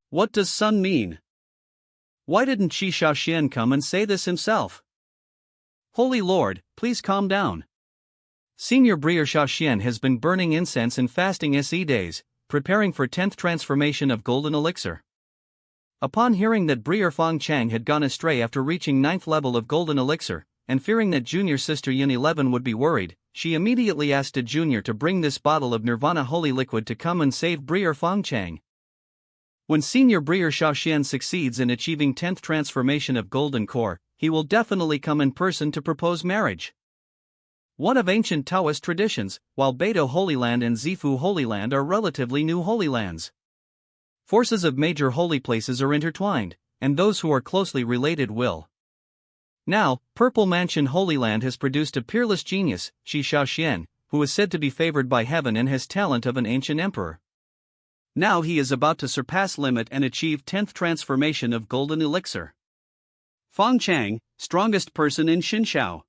What does son mean? Why didn't Qi Shaoxian come and say this himself? Holy Lord, please calm down. Senior Breer Shaoxian has been burning incense and fasting SE days, preparing for 10th transformation of Golden Elixir. Upon hearing that Breer Fong Chang had gone astray after reaching 9th level of Golden Elixir, and fearing that junior sister Yun 11 would be worried, she immediately asked a junior to bring this bottle of Nirvana holy liquid to come and save Breer Fong Chang. When Senior Breer Shaoxian succeeds in achieving 10th transformation of Golden Core, he will definitely come in person to propose marriage. One of ancient Taoist traditions, while Beidou Holy Land and Zifu Holy Land are relatively new holy lands. Forces of major holy places are intertwined, and those who are closely related will. Now, Purple Mansion Holy Land has produced a peerless genius, Qi Shaoxian, who is said to be favored by heaven and has talent of an ancient emperor. Now he is about to surpass limit and achieve 10th transformation of Golden Elixir. Fong Chang, strongest person in Xinshao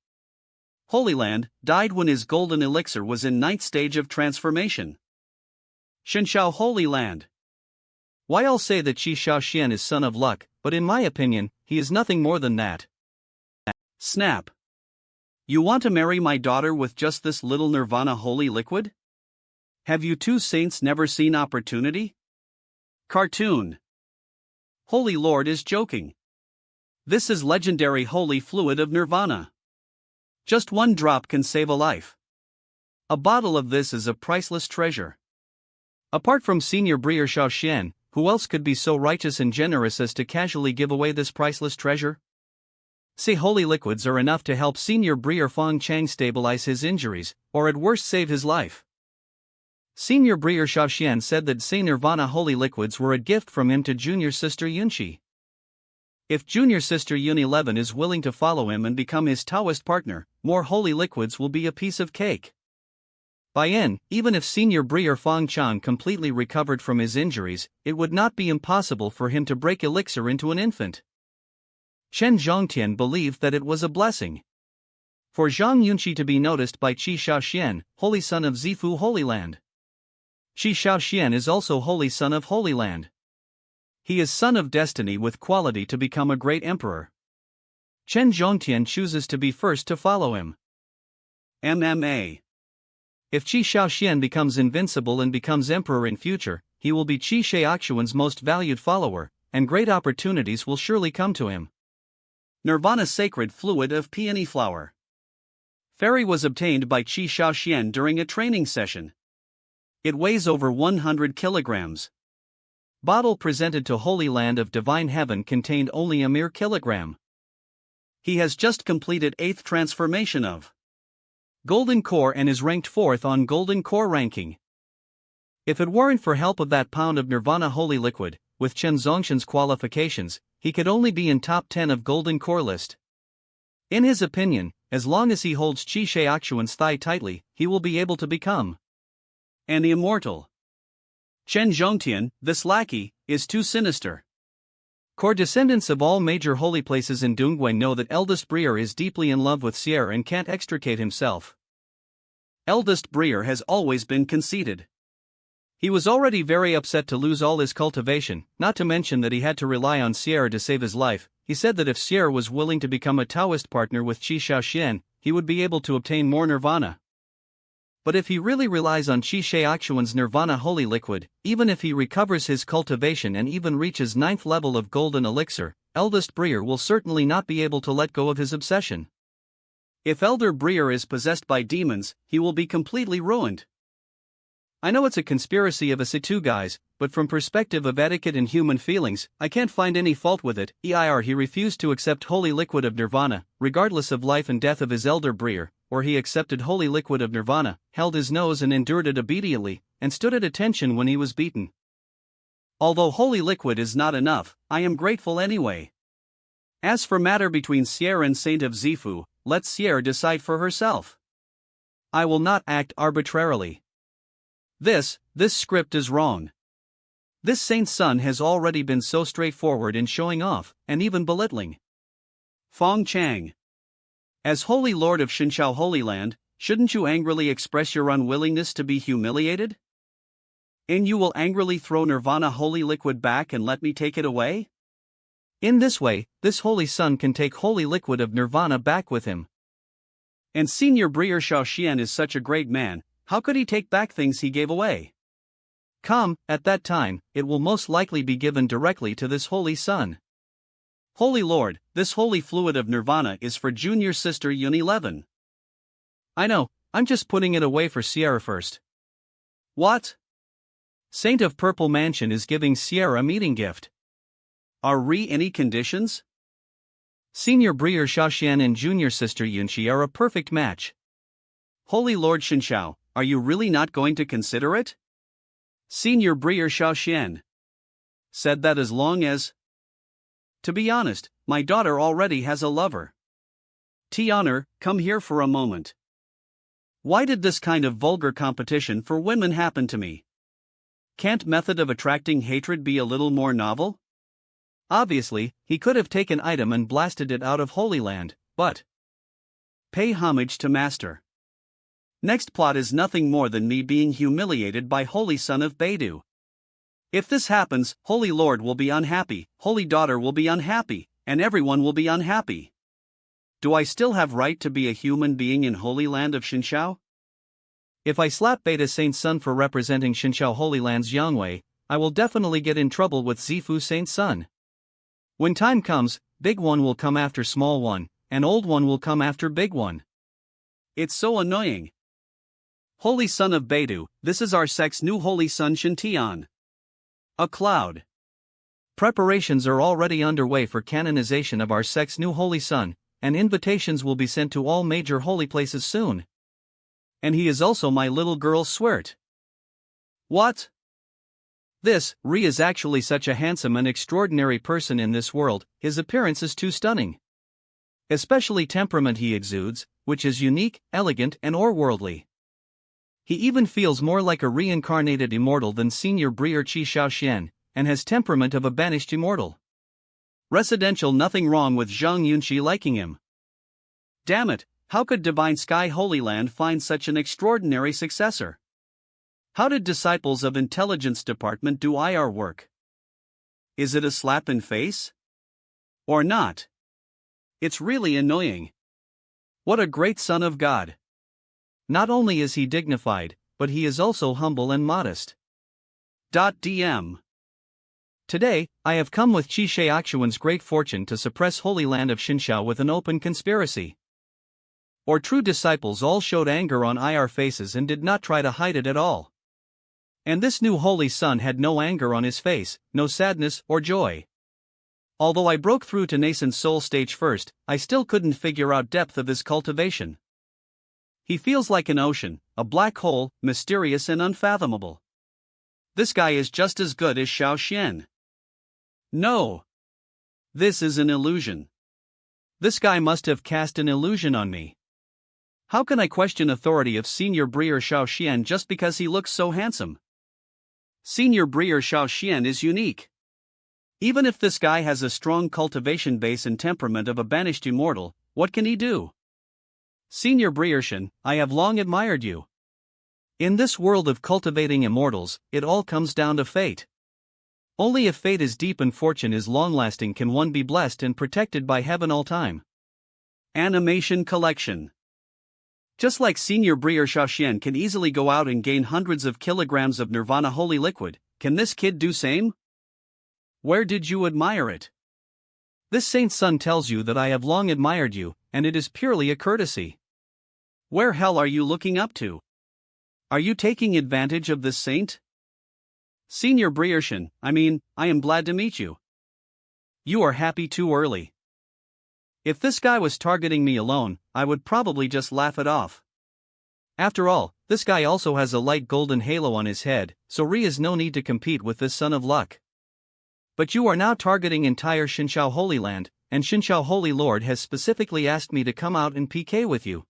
Holy Land, died when his Golden Elixir was in 9th stage of transformation. Xinshao Holy Land. Why I'll say that Qi Shaoxian is son of luck, but in my opinion, he is nothing more than that. Snap. You want to marry my daughter with just this little Nirvana holy liquid? Have you 2 saints never seen opportunity? Cartoon. Holy Lord is joking. This is legendary holy fluid of Nirvana. Just 1 drop can save a life. A bottle of this is a priceless treasure. Apart from Senior Breer Shaoxian, who else could be so righteous and generous as to casually give away this priceless treasure? Say holy liquids are enough to help Senior Breer Fong Chang stabilize his injuries, or at worst save his life. Senior Breer Shaoxian said that say Nirvana holy liquids were a gift from him to junior sister Yunqi. If junior sister Yun 11 is willing to follow him and become his Taoist partner, more holy liquids will be a piece of cake. By N, even if Senior Breer Fong Chang completely recovered from his injuries, it would not be impossible for him to break elixir into an infant. Chen Zhongtian believed that it was a blessing. For Zhang Yunqi to be noticed by Qi Shaoxian, holy son of Zifu Holy Land. Qi Shaoxian is also holy son of Holy Land. He is son of destiny with quality to become a great emperor. Chen Zhongtian chooses to be first to follow him. MMA. If Qi Shaoxian becomes invincible and becomes emperor in future, he will be Qi Shaoxuan's most valued follower, and great opportunities will surely come to him. Nirvana Sacred Fluid of Peony Flower. Fairy was obtained by Qi Shaoxian during a training session. It weighs over 100 kilograms. Bottle presented to Holy Land of Divine Heaven contained only a mere kilogram. He has just completed 8th transformation of Golden Core and is ranked 4th on Golden Core ranking. If it weren't for help of that pound of Nirvana Holy Liquid, with Chen Zhongshan's qualifications, he could only be in top 10 of Golden Core list. In his opinion, as long as he holds Qi Shaoxuan's thigh tightly, he will be able to become an immortal. Chen Zhongtian, this lackey, is too sinister. Core descendants of all major holy places in Dongguan know that eldest Brier is deeply in love with Sierra and can't extricate himself. Eldest Brier has always been conceited. He was already very upset to lose all his cultivation, not to mention that he had to rely on Sierra to save his life. He said that if Sierra was willing to become a Taoist partner with Qi Shaoxian, he would be able to obtain more nirvana. But if he really relies on Qi Shaoxuan's Nirvana Holy Liquid, even if he recovers his cultivation and even reaches 9th level of Golden Elixir, eldest Brier will certainly not be able to let go of his obsession. If Elder Brier is possessed by demons, he will be completely ruined. I know it's a conspiracy of us two guys, but from perspective of etiquette and human feelings, I can't find any fault with it. He refused to accept Holy Liquid of Nirvana, regardless of life and death of his elder Brier, or he accepted Holy Liquid of Nirvana, held his nose and endured it obediently, and stood at attention when he was beaten. Although Holy Liquid is not enough, I am grateful anyway. As for matter between Sierra and Saint of Zifu, let Sierra decide for herself. I will not act arbitrarily. This script is wrong. This saint's son has already been so straightforward in showing off, and even belittling Fong Chang. As Holy Lord of Xinqiao Holy Land, shouldn't you angrily express your unwillingness to be humiliated? And you will angrily throw Nirvana Holy Liquid back and let me take it away? In this way, this holy son can take Holy Liquid of Nirvana back with him. And Senior Brier Shaoxian is such a great man, how could he take back things he gave away? Come, at that time, it will most likely be given directly to this holy son. Holy Lord, this holy fluid of Nirvana is for junior sister Yun 11. I know, I'm just putting it away for Sierra first. What? Saint of Purple Mansion is giving Sierra a meeting gift. Are any conditions? Senior Brier Shaoxian and junior sister Yunqi are a perfect match. Holy Lord Xinqiao, are you really not going to consider it? Senior Brier Shaoxian said that as long as... To be honest, my daughter already has a lover. Honor, come here for a moment. Why did this kind of vulgar competition for women happen to me? Can't method of attracting hatred be a little more novel? Obviously, he could have taken item and blasted it out of Holy Land, but... Pay homage to Master. Next plot is nothing more than me being humiliated by Holy Son of Beidou. If this happens, Holy Lord will be unhappy, Holy Daughter will be unhappy, and everyone will be unhappy. Do I still have right to be a human being in Holy Land of Xinqiao? If I slap Beta Saint's son for representing Xinqiao Holy Land's Yangwei, I will definitely get in trouble with Zifu Saint's son. When time comes, big one will come after small one, and old one will come after big one. It's so annoying. Holy Son of Beidou, this is our sect's new Holy Son Shintian. A cloud. Preparations are already underway for canonization of our sect's new Holy Son, and invitations will be sent to all major holy places soon. And he is also my little girl Swirt. What? This Ri is actually such a handsome and extraordinary person in this world, his appearance is too stunning. Especially temperament he exudes, which is unique, elegant and or-worldly. He even feels more like a reincarnated immortal than Senior Brier Qi Shaoxian, and has temperament of a banished immortal. Residential, nothing wrong with Zhang Yunqi liking him. Damn it, How could Divine Sky Holy Land find such an extraordinary successor? How did disciples of Intelligence Department do IR work? Is it a slap in face? Or not? It's really annoying. What a great son of God. Not only is he dignified, but he is also humble and modest. DM. Today, I have come with Chi Shaoxuan's great fortune to suppress Holy Land of Xinxiao with an open conspiracy. Our true disciples all showed anger on IR faces and did not try to hide it at all. And this new holy son had no anger on his face, no sadness or joy. Although I broke through to nascent soul stage first, I still couldn't figure out depth of his cultivation. He feels like an ocean, a black hole, mysterious and unfathomable. This guy is just as good as Xiao Xian. No. This is an illusion. This guy must have cast an illusion on me. How can I question authority of Senior Breer Xiao Xian just because he looks so handsome? Senior Breer Xiao Xian is unique. Even if this guy has a strong cultivation base and temperament of a banished immortal, what can he do? Senior Breershan, I have long admired you. In this world of cultivating immortals, it all comes down to fate. Only if fate is deep and fortune is long-lasting can one be blessed and protected by heaven all time. Animation collection. Just like Senior Breer Xiaoxian can easily go out and gain hundreds of kilograms of Nirvana holy liquid, can this kid do same? Where did you admire it? This saint's son tells you that I have long admired you, and it is purely a courtesy. Where hell are you looking up to? Are you taking advantage of this saint? Senior Breershan, I am glad to meet you. You are happy too early. If this guy was targeting me alone, I would probably just laugh it off. After all, this guy also has a light golden halo on his head, so is no need to compete with this son of luck. But you are now targeting entire Xinxiao Holy Land, and Xinxiao Holy Lord has specifically asked me to come out and PK with you.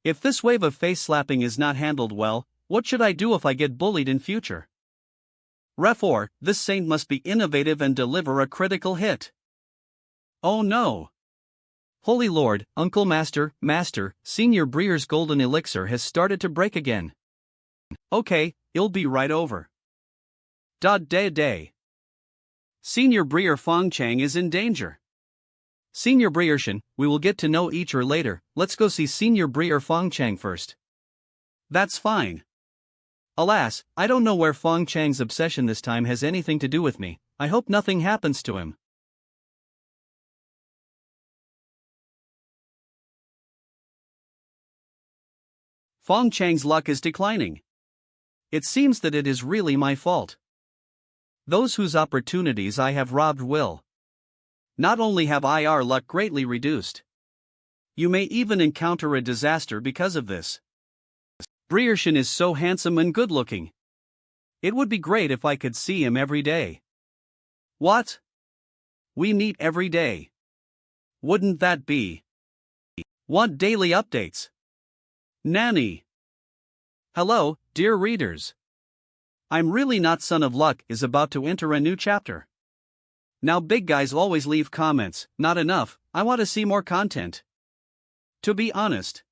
If this wave of face slapping is not handled well, what should I do if I get bullied in future? Refor, this saint must be innovative and deliver a critical hit. Oh no! Holy Lord, Uncle Master, Senior Breer's golden elixir has started to break again. Okay, it'll be right over. Day. Senior Breer Fongchang is in danger. Senior Breershan, we will get to know each other later, let's go see Senior Breer Fongchang first. That's fine. Alas, I don't know where Fongchang's obsession this time has anything to do with me. I hope nothing happens to him. Fongchang's luck is declining. It seems that it is really my fault. Those whose opportunities I have robbed will not only have IR luck greatly reduced, you may even encounter a disaster because of this. Breershan is so handsome and good-looking. It would be great if I could see him every day. What? We meet every day. Wouldn't that be? Want daily updates? Nanny. Hello, dear readers. I'm really not son of luck is about to enter a new chapter. Now big guys always leave comments, not enough, I want to see more content. To be honest.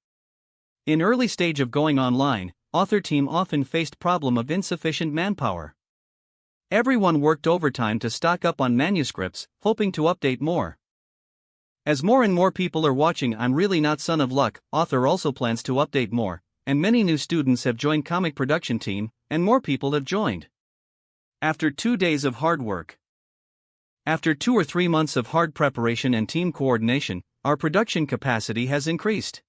In early stage of going online, author team often faced problem of insufficient manpower. Everyone worked overtime to stock up on manuscripts, hoping to update more. As more and more people are watching I'm Really Not Son of Luck, author also plans to update more, and many new students have joined comic production team, and more people have joined. After 2 days of hard work. After 2 or 3 months of hard preparation and team coordination, our production capacity has increased.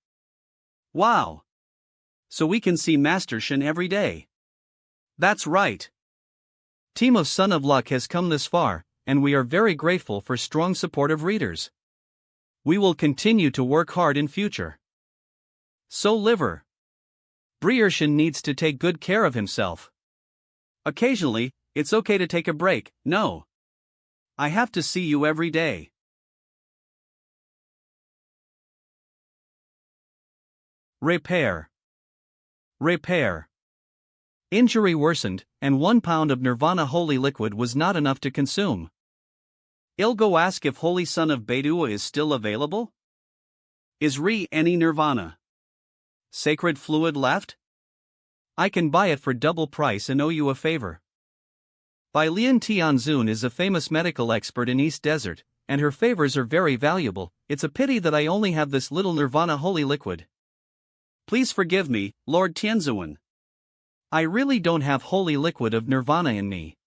Wow! So we can see Master Shin every day. That's right. Team of Son of Luck has come this far, and we are very grateful for strong supportive readers. We will continue to work hard in future. So Liver. Breershan needs to take good care of himself. Occasionally, it's okay to take a break, no. I have to see you every day. Repair. Injury worsened, and 1 pound of Nirvana holy liquid was not enough to consume. I'll go ask if Holy Son of Beidua is still available? Is any nirvana sacred fluid left? I can buy it for double price and owe you a favor. Bai Lian Tianzun is a famous medical expert in East Desert, and her favors are very valuable. It's a pity that I only have this little nirvana holy liquid. Please forgive me, Lord Tianzuan. I really don't have holy liquid of nirvana in me.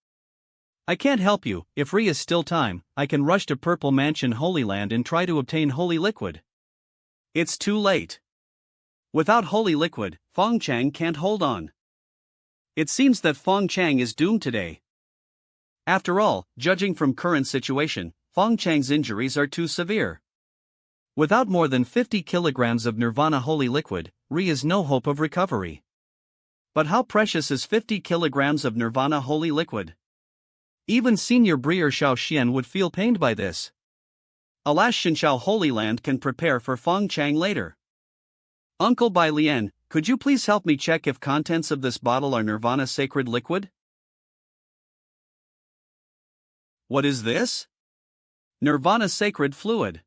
I can't help you. If is still time, I can rush to Purple Mansion Holy Land and try to obtain holy liquid. It's too late. Without holy liquid, Feng Chang can't hold on. It seems that Feng Chang is doomed today. After all, judging from current situation, Feng Chang's injuries are too severe. Without more than 50 kilograms of nirvana holy liquid, is no hope of recovery. But how precious is 50 kilograms of nirvana holy liquid? Even Senior Breer Xiao Xian would feel pained by this. Alas, Shinshao Holy Land can prepare for Feng Chang later. Uncle Bai Lian, could you please help me check if contents of this bottle are nirvana sacred liquid? What is this? Nirvana sacred fluid.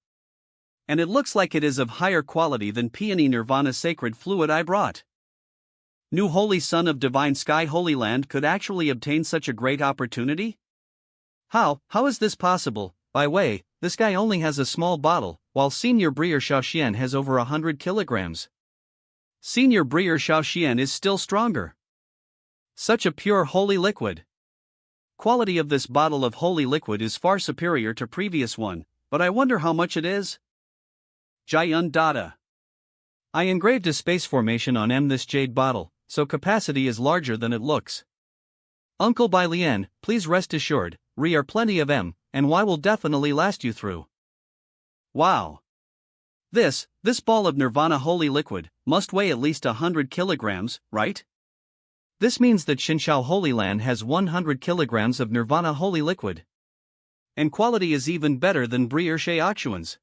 And it looks like it is of higher quality than peony nirvana sacred fluid I brought. New Holy Son of Divine Sky Holy Land could actually obtain such a great opportunity? How is this possible? By way, this guy only has a small bottle, while Senior Breer Xiao Xian has over 100 kilograms. Senior Breer Xiao Xian is still stronger. Such a pure holy liquid. Quality of this bottle of holy liquid is far superior to previous one, but I wonder how much it is? Jayun Dada. I engraved a space formation on this jade bottle, so capacity is larger than it looks. Uncle Bai Lian, please rest assured, are plenty of and Y will definitely last you through. Wow. This ball of nirvana holy liquid must weigh at least 100 kilograms, right? This means that Shinshao Holy Land has 100 kilograms of nirvana holy liquid. And quality is even better than Breer Xiaoxuan's.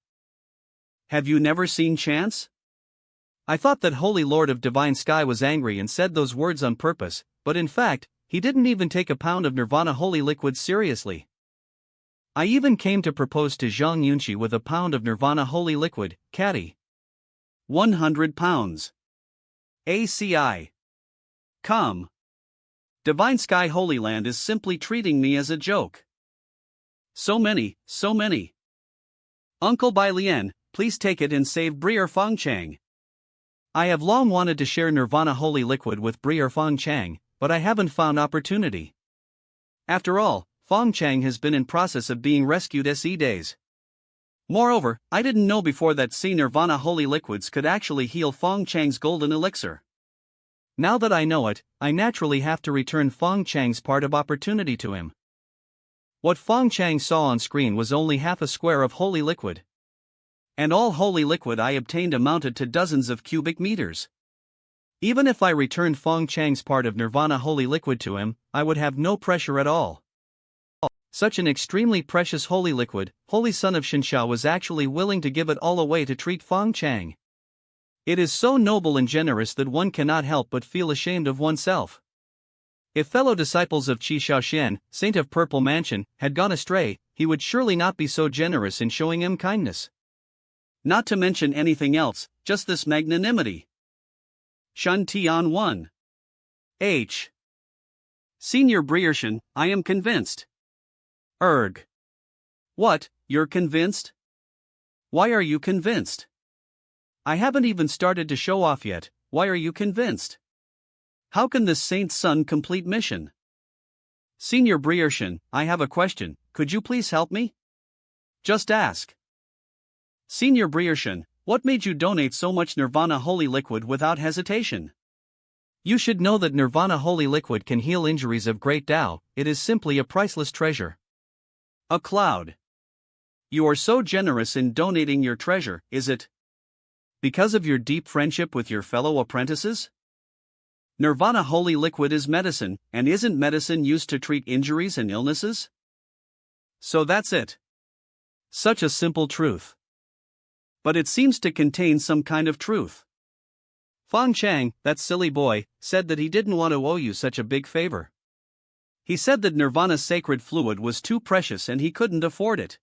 Have you never seen Chance? I thought that Holy Lord of Divine Sky was angry and said those words on purpose, but in fact, he didn't even take a pound of nirvana holy liquid seriously. I even came to propose to Zhang Yunqi with a pound of nirvana holy liquid, Caddy. 100 pounds. ACI. Come. Divine Sky Holy Land is simply treating me as a joke. So many. Uncle Bai Lian, please take it and save Breer Feng Chang. I have long wanted to share nirvana holy liquid with Breer Feng Chang, but I haven't found opportunity. After all, Feng Chang has been in process of being rescued SE days. Moreover, I didn't know before that nirvana holy liquids could actually heal Feng Chang's golden elixir. Now that I know it, I naturally have to return Feng Chang's part of opportunity to him. What Feng Chang saw on screen was only half a square of holy liquid. And all holy liquid I obtained amounted to dozens of cubic meters. Even if I returned Feng Chang's part of nirvana holy liquid to him, I would have no pressure at all. Such an extremely precious holy liquid, Holy Son of Shinshao was actually willing to give it all away to treat Feng Chang. It is so noble and generous that one cannot help but feel ashamed of oneself. If fellow disciples of Qi Shaoxian, Saint of Purple Mansion, had gone astray, he would surely not be so generous in showing him kindness. Not to mention anything else, just this magnanimity. Shun Tian 1. H. Senior Briershan, I am convinced. Erg. What, you're convinced? Why are you convinced? I haven't even started to show off yet, why are you convinced? How can this saint's son complete mission? Senior Briershan, I have a question, could you please help me? Just ask. Senior Briershan, what made you donate so much nirvana holy liquid without hesitation? You should know that nirvana holy liquid can heal injuries of great Tao, it is simply a priceless treasure. A cloud. You are so generous in donating your treasure, is it because of your deep friendship with your fellow apprentices? Nirvana holy liquid is medicine, and isn't medicine used to treat injuries and illnesses? So that's it. Such a simple truth. But it seems to contain some kind of truth. Feng Chang, that silly boy, said that he didn't want to owe you such a big favor. He said that Nirvana sacred fluid was too precious and he couldn't afford it.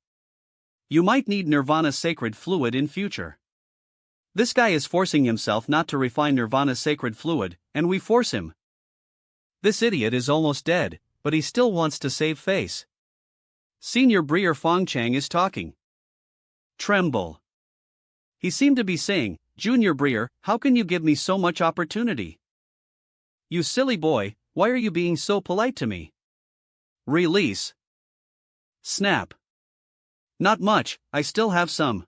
You might need Nirvana sacred fluid in future. This guy is forcing himself not to refine Nirvana's sacred fluid, and we force him. This idiot is almost dead, but he still wants to save face. Senior Breer Fongchang is talking. Tremble. He seemed to be saying, Junior Breer, how can you give me so much opportunity? You silly boy, why are you being so polite to me? Release. Snap. Not much, I still have some.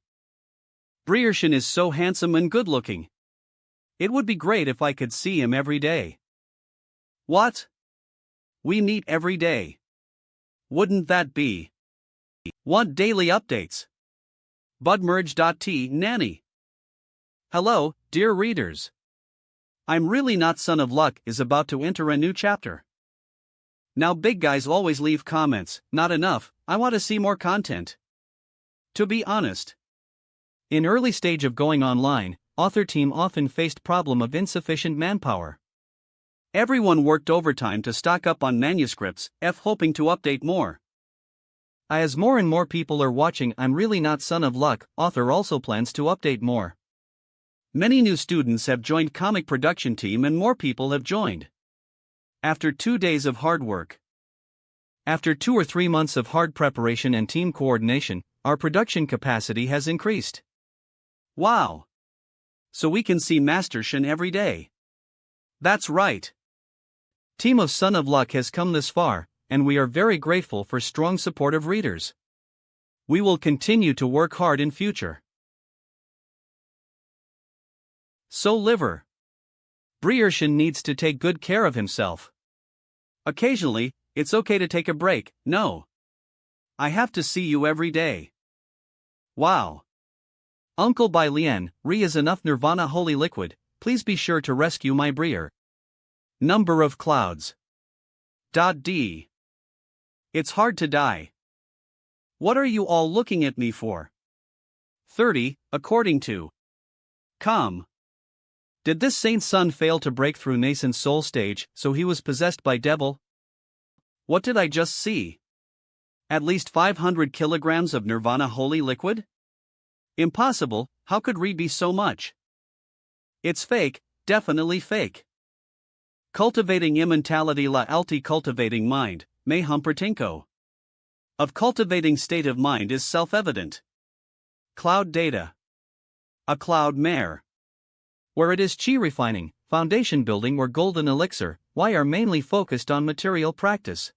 Briershin is so handsome and good-looking. It would be great if I could see him every day. What? We meet every day. Wouldn't that be? Want daily updates? Budmerge.t nanny. Hello, dear readers. I'm really not Son of Luck is about to enter a new chapter. Now big guys always leave comments, not enough, I want to see more content. To be honest. In early stage of going online, author team often faced problem of insufficient manpower. Everyone worked overtime to stock up on manuscripts, hoping to update more. As more and more people are watching I'm Really Not Son of Luck, author also plans to update more. Many new students have joined comic production team and more people have joined. After 2 days of hard work. After 2 or 3 months of hard preparation and team coordination, our production capacity has increased. Wow! So we can see Master Shin every day. That's right. Team of Son of Luck has come this far, and we are very grateful for strong support of readers. We will continue to work hard in future. So Liver. Briershin needs to take good care of himself. Occasionally, it's okay to take a break, no. I have to see you every day. Wow. Uncle by Lien, Re is enough Nirvana holy liquid, please be sure to rescue my Breer. Number of clouds. D. It's hard to die. What are you all looking at me for? 30, according to. Come. Did this saint's son fail to break through nascent soul stage, so he was possessed by devil? What did I just see? At least 500 kilograms of Nirvana holy liquid? Impossible, how could Re be so much? It's fake, definitely fake. Cultivating immortality la alti cultivating mind, may humpertinko. Of cultivating state of mind is self-evident. Cloud data. A cloud mare. Where it is chi refining, foundation building or golden elixir, why are mainly focused on material practice.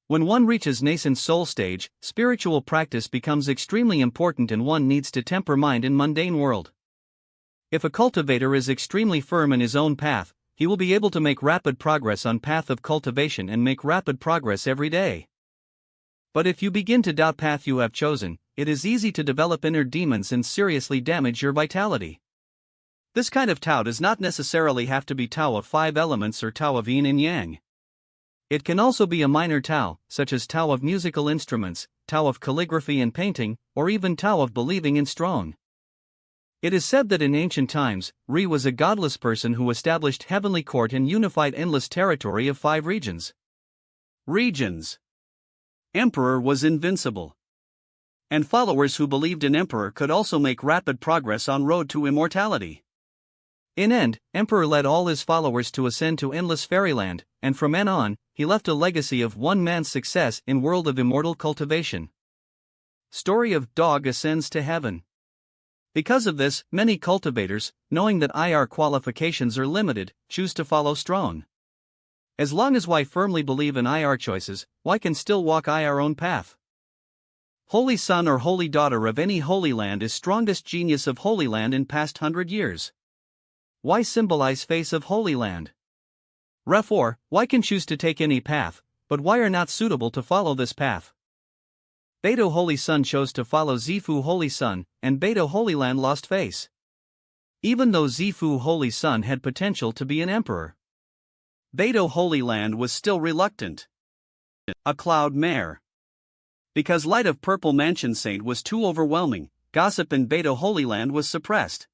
When one reaches nascent soul stage, spiritual practice becomes extremely important and one needs to temper mind in mundane world. If a cultivator is extremely firm in his own path, he will be able to make rapid progress on path of cultivation and make rapid progress every day. But if you begin to doubt path you have chosen, it is easy to develop inner demons and seriously damage your vitality. This kind of Tao does not necessarily have to be Tao of 5 elements or Tao of yin and yang. It can also be a minor Tao, such as Tao of musical instruments, Tao of calligraphy and painting, or even Tao of believing in strong. It is said that in ancient times, Re was a godless person who established heavenly court and unified endless territory of 5 regions. Regions. Emperor was invincible. And followers who believed in Emperor could also make rapid progress on road to immortality. In end, Emperor led all his followers to ascend to endless fairyland, and from then on, he left a legacy of one man's success in world of immortal cultivation. Story of Dog ascends to heaven. Because of this, many cultivators, knowing that IR qualifications are limited, choose to follow strong. As long as Y firmly believe in IR choices, Y can still walk IR own path. Holy son or holy daughter of any holy land is strongest genius of holy land in past 100 years. Why symbolize face of Holy Land? Therefore, why can choose to take any path, but why are not suitable to follow this path? Beto Holy Sun chose to follow Zifu Holy Sun, and Beto Holy Land lost face. Even though Zifu Holy Sun had potential to be an emperor, Beto Holy Land was still reluctant. A cloud mare. Because light of Purple Mansion Saint was too overwhelming, gossip in Beto Holy Land was suppressed.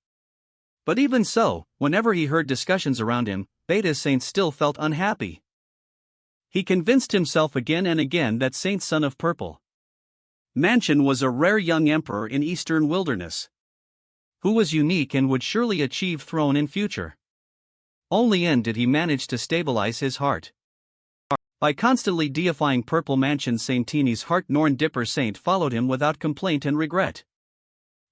But even so, whenever he heard discussions around him, Beta Saint still felt unhappy. He convinced himself again and again that Saint Son of Purple Mansion was a rare young emperor in eastern wilderness. who was unique and would surely achieve throne in future. Only then did he manage to stabilize his heart. By constantly deifying Purple Mansion Saint Teeny's heart, Norn Dipper Saint followed him without complaint and regret.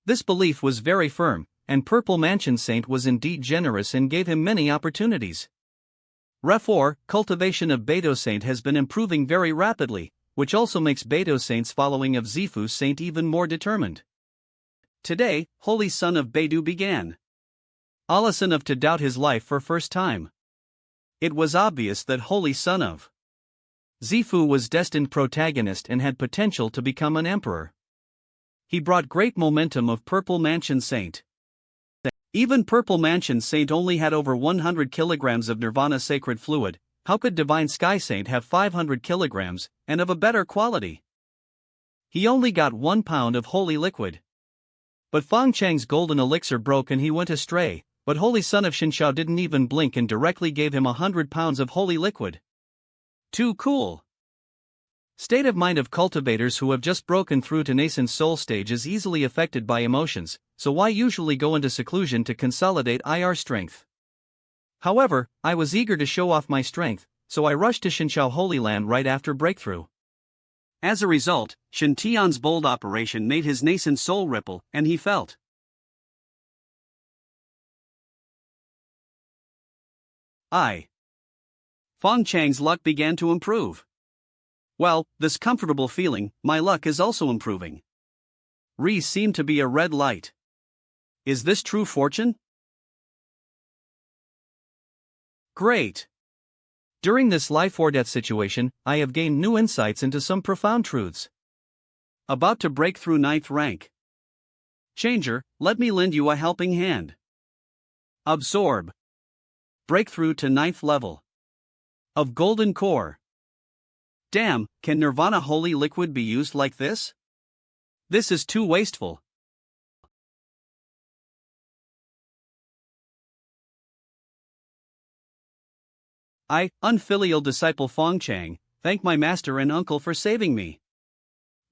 This belief was very firm, and Purple Mansion Saint was indeed generous and gave him many opportunities. Refor, cultivation of Beidou Saint has been improving very rapidly, which also makes Beidou Saint's following of Zifu Saint even more determined. Today, Holy Son of Beidou began. Alison of to doubt his life for first time. It was obvious that Holy Son of Zifu was destined protagonist and had potential to become an emperor. He brought great momentum of Purple Mansion Saint. Even Purple Mansion Saint only had over 100 kilograms of Nirvana sacred fluid. How could Divine Sky Saint have 500 kilograms, and of a better quality? He only got 1 pound of holy liquid. But Fang Chang's golden elixir broke and he went astray, but Holy Son of Shinshao didn't even blink and directly gave him 100 pounds of holy liquid. Too cool. State of mind of cultivators who have just broken through to nascent soul stage is easily affected by emotions, so why usually go into seclusion to consolidate IR strength? However, I was eager to show off my strength, so I rushed to Shinshao Holy Land right after breakthrough. As a result, Shin Tian's bold operation made his nascent soul ripple, and he felt Fang Chang's luck began to improve. Well, this comfortable feeling, my luck is also improving. Re seemed to be a red light. Is this true fortune? Great. During this life or death situation, I have gained new insights into some profound truths. About to break through 9th rank. Changer, let me lend you a helping hand. Absorb. Breakthrough to 9th level. Of Golden Core. Damn, can Nirvana Holy Liquid be used like this? This is too wasteful. I, unfilial disciple Fang Chang, thank my master and uncle for saving me.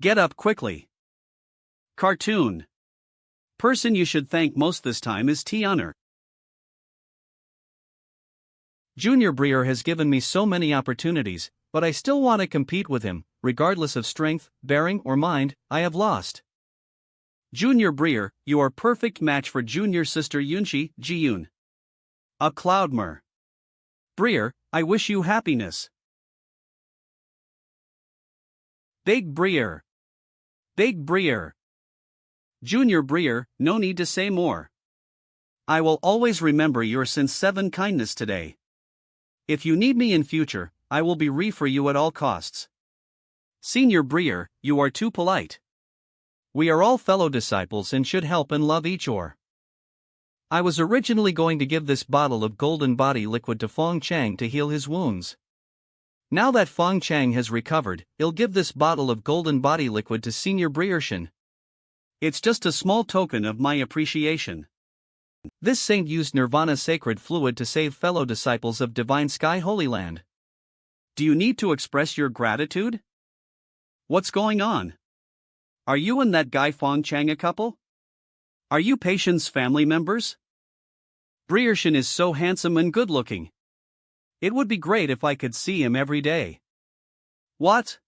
Get up quickly. Cartoon. Person you should thank most this time is Tianer. Junior Breer has given me so many opportunities, but I still want to compete with him, regardless of strength, bearing, or mind. I have lost. Junior Breer, you are perfect match for junior sister Yunshi, Jiyun. A Cloudmer. Breer, I wish you happiness. Big Breer. Big Breer. Junior Breer, no need to say more. I will always remember your since 7 kindness today. If you need me in future, I will be re for you at all costs. Senior Breer, you are too polite. We are all fellow disciples and should help and love each other. I was originally going to give this bottle of golden body liquid to Fang Chang to heal his wounds. Now that Fang Chang has recovered, I'll give this bottle of golden body liquid to Senior Breershin. It's just a small token of my appreciation. This saint used Nirvana sacred fluid to save fellow disciples of Divine Sky Holy Land. Do you need to express your gratitude? What's going on? Are you and that guy Fang Chang a couple? Are you Patient's family members? Breershin is so handsome and good looking. It would be great if I could see him every day. What?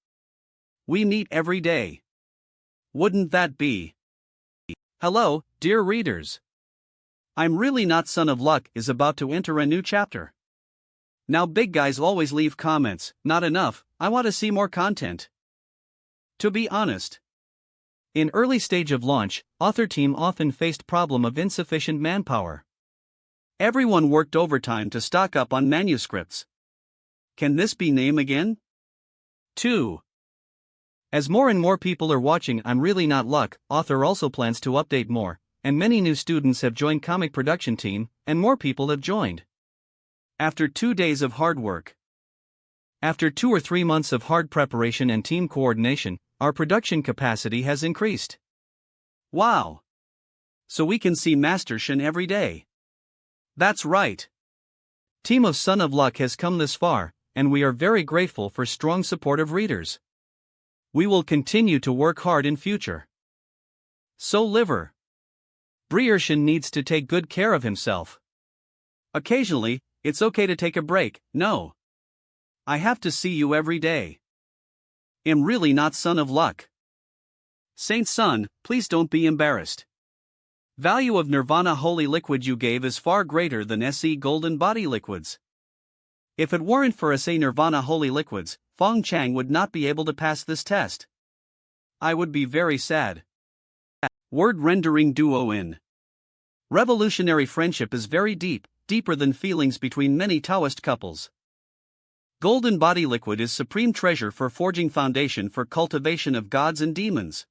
We meet every day. Wouldn't that be? Hello, dear readers. I'm Really Not Son of Luck is about to enter a new chapter. Now big guys always leave comments, not enough, I want to see more content. To be honest. In early stage of launch, author team often faced problem of insufficient manpower. Everyone worked overtime to stock up on manuscripts. Can this be name again? 2. As more and more people are watching I'm Really Not Luck, author also plans to update more, and many new students have joined comic production team, and more people have joined. After 2 days of hard work. After 2 or 3 months of hard preparation and team coordination, our production capacity has increased. Wow! So we can see Master Shin every day. That's right. Team of Son of Luck has come this far, and we are very grateful for strong support of readers. We will continue to work hard in future. So Liver. Shin needs to take good care of himself. Occasionally, it's okay to take a break, no. I have to see you every day. Am really not son of luck. Saint son, please don't be embarrassed. Value of Nirvana holy liquid you gave is far greater than SE golden body liquids. If it weren't for SE Nirvana holy liquids, Fong Chang would not be able to pass this test. I would be very sad. Word rendering duo in. Revolutionary friendship is very deep, deeper than feelings between many Taoist couples. Golden body liquid is supreme treasure for forging foundation for cultivation of gods and demons.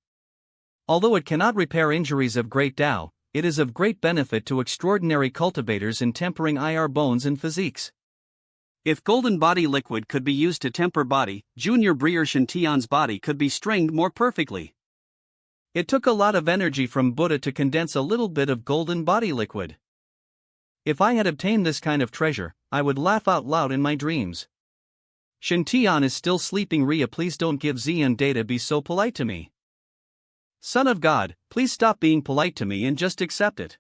Although it cannot repair injuries of great Tao, it is of great benefit to extraordinary cultivators in tempering IR bones and physiques. If golden body liquid could be used to temper body, Junior Shin Tian's body could be stringed more perfectly. It took a lot of energy from Buddha to condense a little bit of golden body liquid. If I had obtained this kind of treasure, I would laugh out loud in my dreams. Shin Tian is still sleeping. Ria, please don't give Xian data, be so polite to me. Son of God, please stop being polite to me and just accept it.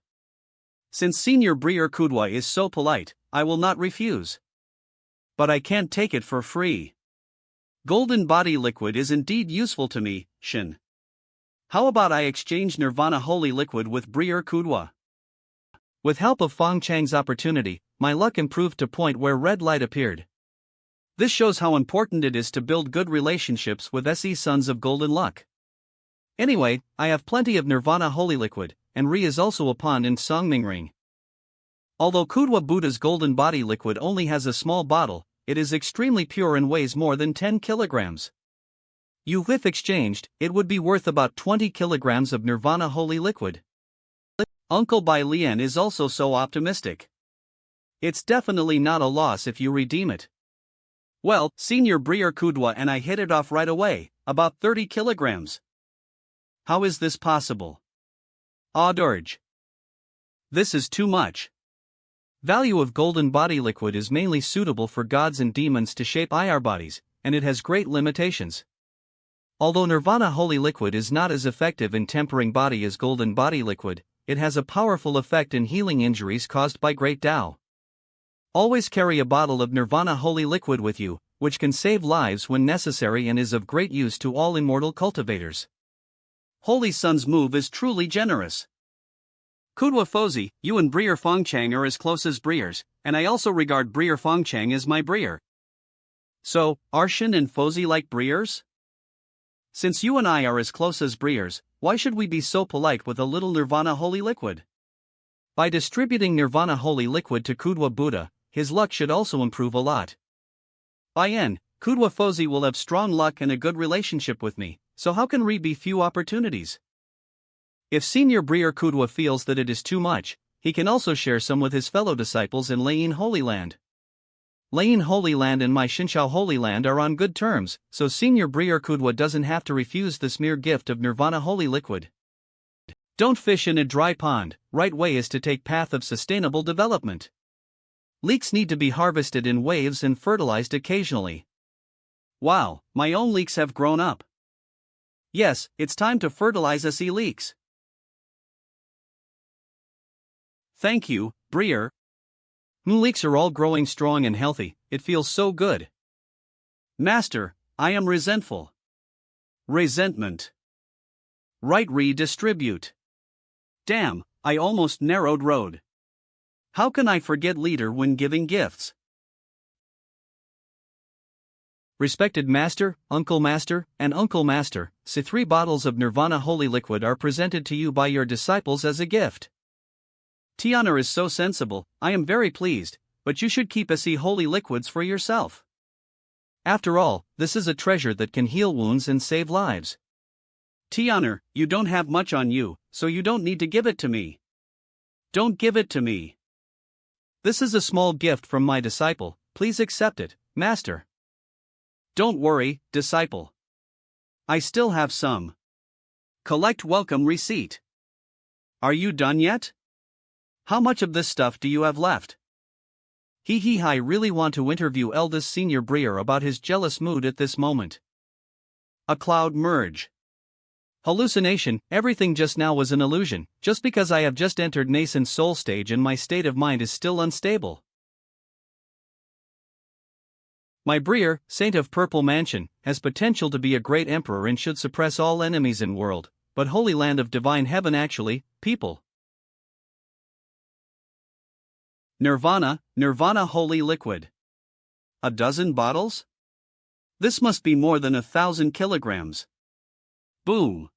Since Senior Kudwa is so polite, I will not refuse. But I can't take it for free. Golden body liquid is indeed useful to me, Shin. How about I exchange Nirvana holy liquid with Kudwa? With help of Fong Chang's opportunity, my luck improved to point where red light appeared. This shows how important it is to build good relationships with SE Sons of Golden Luck. Anyway, I have plenty of Nirvana holy liquid, and Ri is also a pawn in Songming Ring. Although Kudwa Buddha's golden body liquid only has a small bottle, it is extremely pure and weighs more than 10 kilograms. If exchanged, it would be worth about 20 kilograms of Nirvana holy liquid. Uncle Bai Lian is also so optimistic. It's definitely not a loss if you redeem it. Well, Senior Kudwa and I hit it off right away, about 30 kilograms. How is this possible? Dirge. This is too much. Value of golden body liquid is mainly suitable for gods and demons to shape IR bodies, and it has great limitations. Although Nirvana holy liquid is not as effective in tempering body as golden body liquid, it has a powerful effect in healing injuries caused by great Tao. Always carry a bottle of Nirvana holy liquid with you, which can save lives when necessary and is of great use to all immortal cultivators. Holy Sun's move is truly generous. Kudwa Fozi, you and Fongchang are as close as Breers, and I also regard Fongchang as my Breer. So, are Shin and Fozi like Breers? Since you and I are as close as Breers, why should we be so polite with a little Nirvana holy liquid? By distributing Nirvana holy liquid to Kudwa Buddha, his luck should also improve a lot. By N, Kudwa Fozi will have strong luck and a good relationship with me, so how can Ri be few opportunities? If Senior Kudwa feels that it is too much, he can also share some with his fellow disciples in Layin Holy Land. Layin Holy Land and my Shinshao Holy Land are on good terms, so Senior Kudwa doesn't have to refuse this mere gift of Nirvana holy liquid. Don't fish in a dry pond. Right way is to take path of sustainable development. Leeks need to be harvested in waves and fertilized occasionally. Wow, my own leeks have grown up. Yes, it's time to fertilize SE leeks. Thank you, Breer. New leeks are all growing strong and healthy, it feels so good. Master, I am resentful. Resentment. Right, redistribute. Damn, I almost narrowed road. How can I forget leader when giving gifts? Respected Master, Uncle Master, and Uncle Master, 3 bottles of Nirvana holy liquid are presented to you by your disciples as a gift. Tiana is so sensible, I am very pleased, but you should keep SE holy liquids for yourself. After all, this is a treasure that can heal wounds and save lives. Tiana, you don't have much on you, so you don't need to give it to me. Don't give it to me. This is a small gift from my disciple, please accept it, Master. Don't worry, disciple. I still have some. Collect welcome receipt. Are you done yet? How much of this stuff do you have left? I really want to interview eldest Senior Breer about his jealous mood at this moment. A cloud merge. Hallucination, everything just now was an illusion, just because I have just entered nascent soul stage and my state of mind is still unstable. My Briar, Saint of Purple Mansion, has potential to be a great emperor and should suppress all enemies in world, but Holy Land of Divine Heaven actually, people. Nirvana, Nirvana Holy Liquid. A dozen bottles? This must be more than 1,000 kilograms. Boom.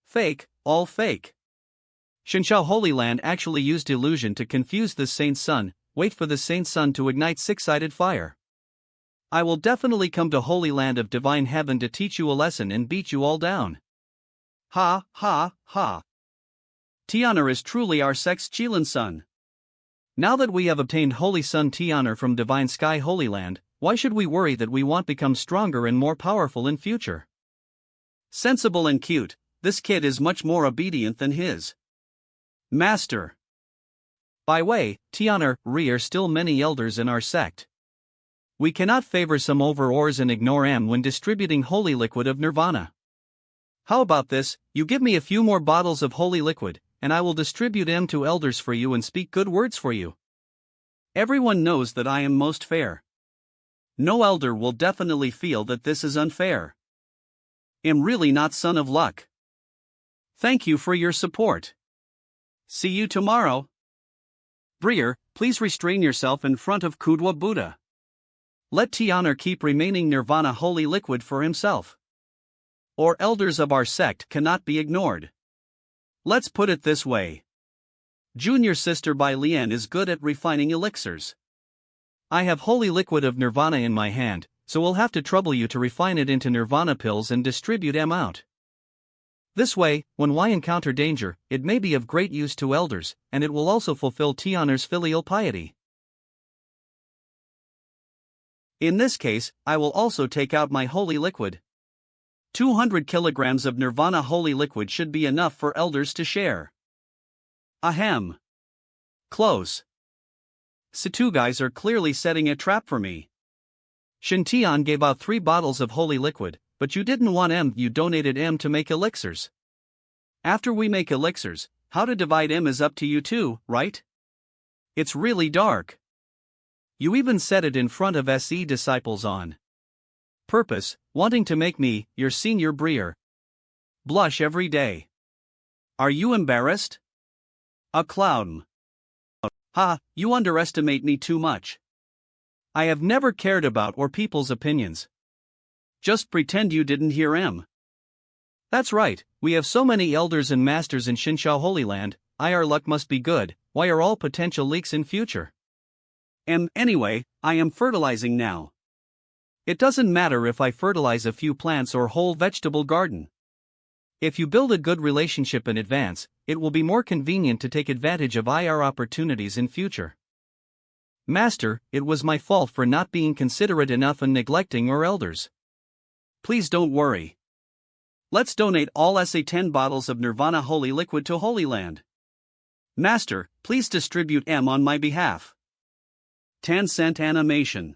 Fake, all fake. Shinshao Holy Land actually used illusion to confuse the Saint's Sun. Wait for the Saint's Sun to ignite six-sided fire. I will definitely come to Holy Land of Divine Heaven to teach you a lesson and beat you all down. Ha, ha, ha. Tianar is truly our sex Chilan Sun. Now that we have obtained Holy Sun Tianar from Divine Sky Holy Land, why should we worry that we won't become stronger and more powerful in future? Sensible and cute, this kid is much more obedient than his master. By way, Tianar, are still many elders in our sect. We cannot favor some over ors and ignore M when distributing holy liquid of nirvana. How about this, you give me a few more bottles of holy liquid, and I will distribute M to elders for you and speak good words for you. Everyone knows that I am most fair. No elder will definitely feel that this is unfair. Am really not son of luck. Thank you for your support. See you tomorrow. Briar, please restrain yourself in front of Kudwa Buddha. Let Tianar keep remaining Nirvana holy liquid for himself. Or elders of our sect cannot be ignored. Let's put it this way. Junior sister Bai Lian is good at refining elixirs. I have holy liquid of nirvana in my hand, so we'll have to trouble you to refine it into nirvana pills and distribute them out. This way, when we encounter danger, it may be of great use to elders, and it will also fulfill Tianar's filial piety. In this case, I will also take out my holy liquid. 200 kilograms of nirvana holy liquid should be enough for elders to share. Ahem. Close. Situ guys are clearly setting a trap for me. Shintian gave out 3 bottles of holy liquid, but you didn't want M, you donated M to make elixirs. After we make elixirs, how to divide M is up to you too, right? It's really dark. You even said it in front of SE disciples on purpose, wanting to make me, your senior Briar, blush every day. Are you embarrassed? A clown. Ha, you underestimate me too much. I have never cared about or people's opinions. Just pretend you didn't hear M. That's right, we have so many elders and masters in Shinshao Holy Land, our luck must be good, why are all potential leaks in future? Anyway, I am fertilizing now. It doesn't matter if I fertilize a few plants or whole vegetable garden. If you build a good relationship in advance, it will be more convenient to take advantage of IR opportunities in future. Master, it was my fault for not being considerate enough and neglecting our elders. Please don't worry. Let's donate all SA10 bottles of Nirvana Holy Liquid to Holy Land. Master, please distribute M on my behalf. 10-cent animation.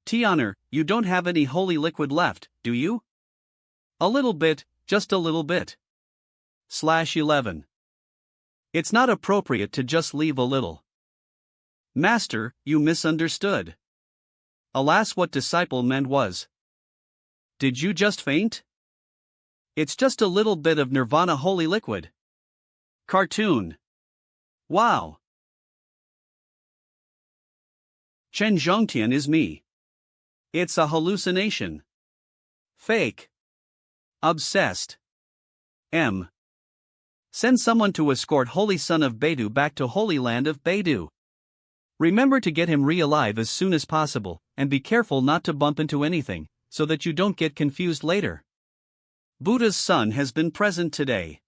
Tianar, you don't have any holy liquid left, do you? A little bit, just a little bit. /11. It's not appropriate to just leave a little. Master, you misunderstood. Alas, what disciple meant was. Did you just faint? It's just a little bit of Nirvana holy liquid. Cartoon. Wow. Chen Zhongtian is me. It's a hallucination. Fake. Obsessed. M. Send someone to escort Holy Son of Beidou back to Holy Land of Beidou. Remember to get him re-alive as soon as possible, and be careful not to bump into anything, so that you don't get confused later. Buddha's son has been present today.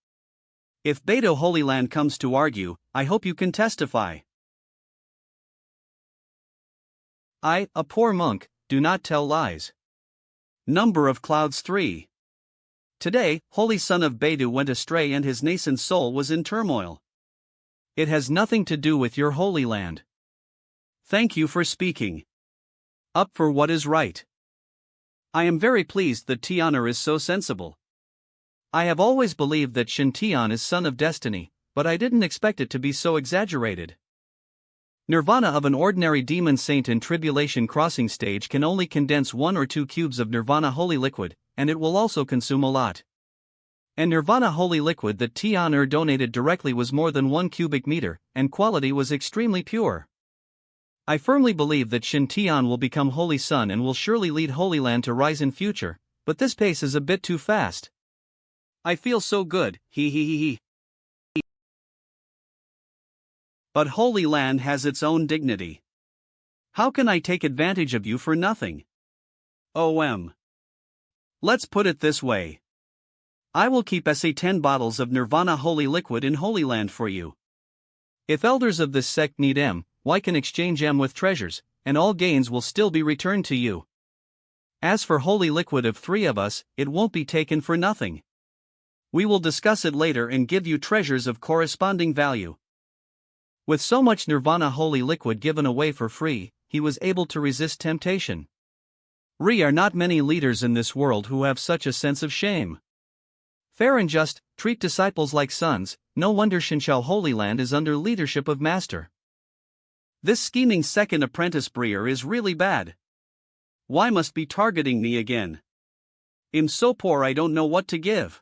If Beidou Holy Land comes to argue, I hope you can testify. I, a poor monk, do not tell lies. Number of clouds 3. Today, Holy Son of Beidou went astray and his nascent soul was in turmoil. It has nothing to do with your Holy Land. Thank you for speaking up for what is right. I am very pleased that Tianar is so sensible. I have always believed that Shintian is son of destiny, but I didn't expect it to be so exaggerated. Nirvana of an ordinary demon saint in tribulation crossing stage can only condense 1 or 2 cubes of Nirvana holy liquid, and it will also consume a lot. And Nirvana holy liquid that Tian donated directly was more than 1 cubic meter, and quality was extremely pure. I firmly believe that Shintian will become Holy Sun and will surely lead Holy Land to rise in future, but this pace is a bit too fast. I feel so good, he. But Holy Land has its own dignity. How can I take advantage of you for nothing? Let's put it this way. I will keep 10 bottles of Nirvana holy liquid in Holy Land for you. If elders of this sect need why can exchange with treasures, and all gains will still be returned to you. As for holy liquid of 3 of us, it won't be taken for nothing. We will discuss it later and give you treasures of corresponding value. With so much Nirvana holy liquid given away for free, he was able to resist temptation. Are not many leaders in this world who have such a sense of shame. Fair and just, treat disciples like sons, no wonder Shinshao Holy Land is under leadership of Master. This scheming second apprentice Breer is really bad. Why must be targeting me again? I'm so poor I don't know what to give.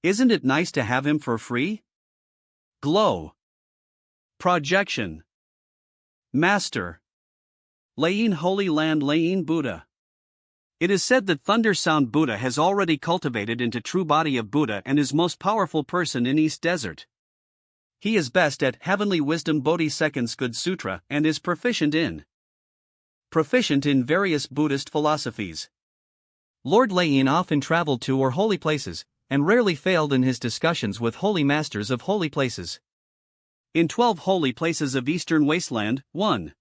Isn't it nice to have him for free? Glow. Projection. Master. Lain Holy Land Lain Buddha. It is said that Thunder Sound Buddha has already cultivated into true body of Buddha and is most powerful person in East Desert. He is best at Heavenly Wisdom Bodhi Seconds Good Sutra and is proficient in various Buddhist philosophies. Lord Lain often traveled to or holy places, and rarely failed in his discussions with holy masters of holy places. In 12 holy places of Eastern Wasteland, 1.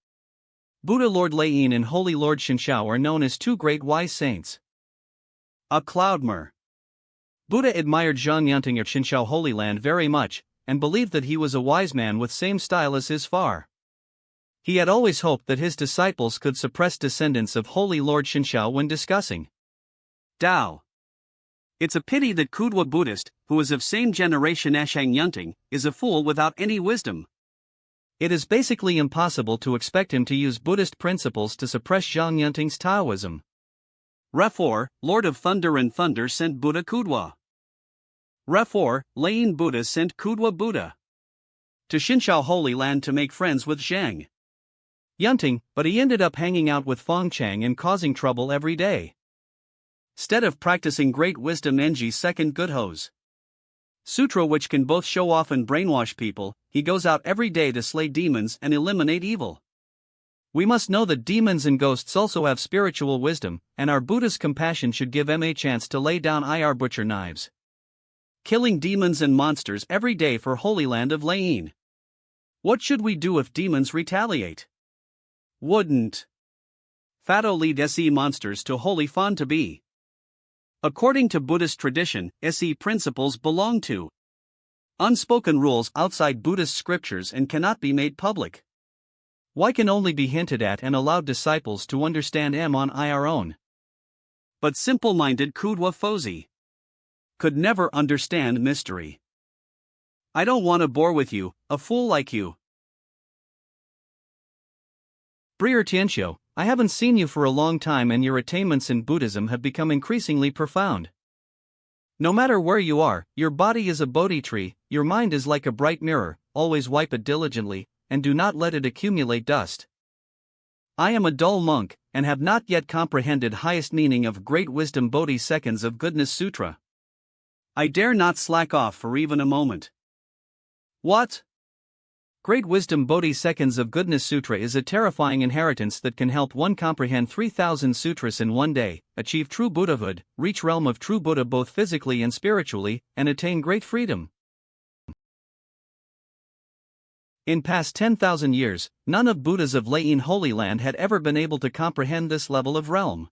Buddha Lord Lain and Holy Lord Shinshao are known as 2 great wise saints. A Cloudmer. Buddha admired Zhang Yunting of Shinshao Holy Land very much, and believed that he was a wise man with same style as his far. He had always hoped that his disciples could suppress descendants of Holy Lord Shinshao when discussing Tao. It's a pity that Kudwa Buddhist, who is of same generation as Zhang Yunting, is a fool without any wisdom. It is basically impossible to expect him to use Buddhist principles to suppress Zhang Yunting's Taoism. Refor, Lord of Thunder and Thunder sent Buddha Kudwa. Refor, Lain Buddha sent Kudwa Buddha to Shinshao Holy Land to make friends with Zhang Yunting, but he ended up hanging out with Fong Chang and causing trouble every day. Instead of practicing great wisdom Enji's second good hose sutra, which can both show off and brainwash people, he goes out every day to slay demons and eliminate evil. We must know that demons and ghosts also have spiritual wisdom, and our Buddha's compassion should give them a chance to lay down IR butcher knives. Killing demons and monsters every day for Holy Land of Lain. What should we do if demons retaliate? Wouldn't Fato lead SE monsters to Holy Fan to be? According to Buddhist tradition, SE principles belong to unspoken rules outside Buddhist scriptures and cannot be made public. Why can only be hinted at and allowed disciples to understand on our own? But simple-minded Kudwa Fozi could never understand mystery. I don't want to bore with you, a fool like you. Breer Tianxiu, I haven't seen you for a long time and your attainments in Buddhism have become increasingly profound. No matter where you are, your body is a Bodhi tree, your mind is like a bright mirror, always wipe it diligently, and do not let it accumulate dust. I am a dull monk, and have not yet comprehended highest meaning of Great Wisdom Bodhi Seconds of Goodness Sutra. I dare not slack off for even a moment. What? Great Wisdom Bodhi Seconds of Goodness Sutra is a terrifying inheritance that can help one comprehend 3,000 sutras in one day, achieve true Buddhahood, reach realm of true Buddha both physically and spiritually, and attain great freedom. In past 10,000 years, none of Buddhas of Lain Holy Land had ever been able to comprehend this level of realm.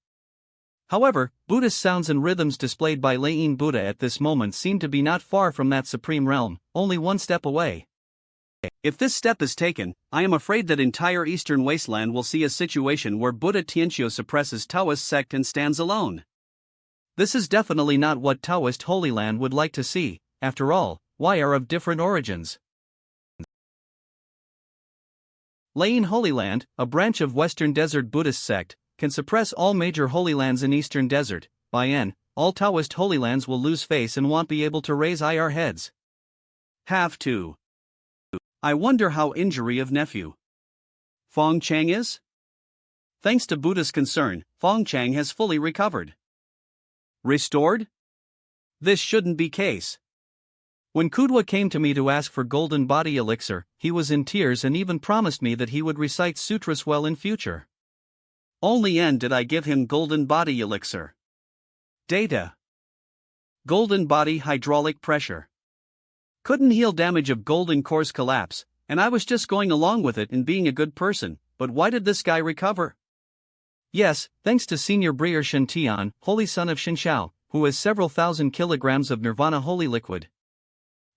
However, Buddhist sounds and rhythms displayed by Lain Buddha at this moment seem to be not far from that supreme realm, only one step away. If this step is taken, I am afraid that entire Eastern Wasteland will see a situation where Buddha Tianxiu suppresses Taoist sect and stands alone. This is definitely not what Taoist Holy Land would like to see. After all, why are of different origins? Leichin Holy Land, a branch of Western Desert Buddhist sect, can suppress all major holy lands in Eastern Desert. By N, all Taoist holy lands will lose face and won't be able to raise IR heads. Have to. I wonder how injury of nephew Fong Chang is? Thanks to Buddha's concern, Fong Chang has fully recovered. Restored? This shouldn't be case. When Kudwa came to me to ask for golden body elixir, he was in tears and even promised me that he would recite sutras well in future. Only N did I give him golden body elixir. Data. Golden body hydraulic pressure. Couldn't heal damage of golden core's collapse, and I was just going along with it and being a good person, but why did this guy recover? Yes, thanks to Senior Breer Shen Tian, holy son of Shinshao, who has several thousand kilograms of nirvana holy liquid.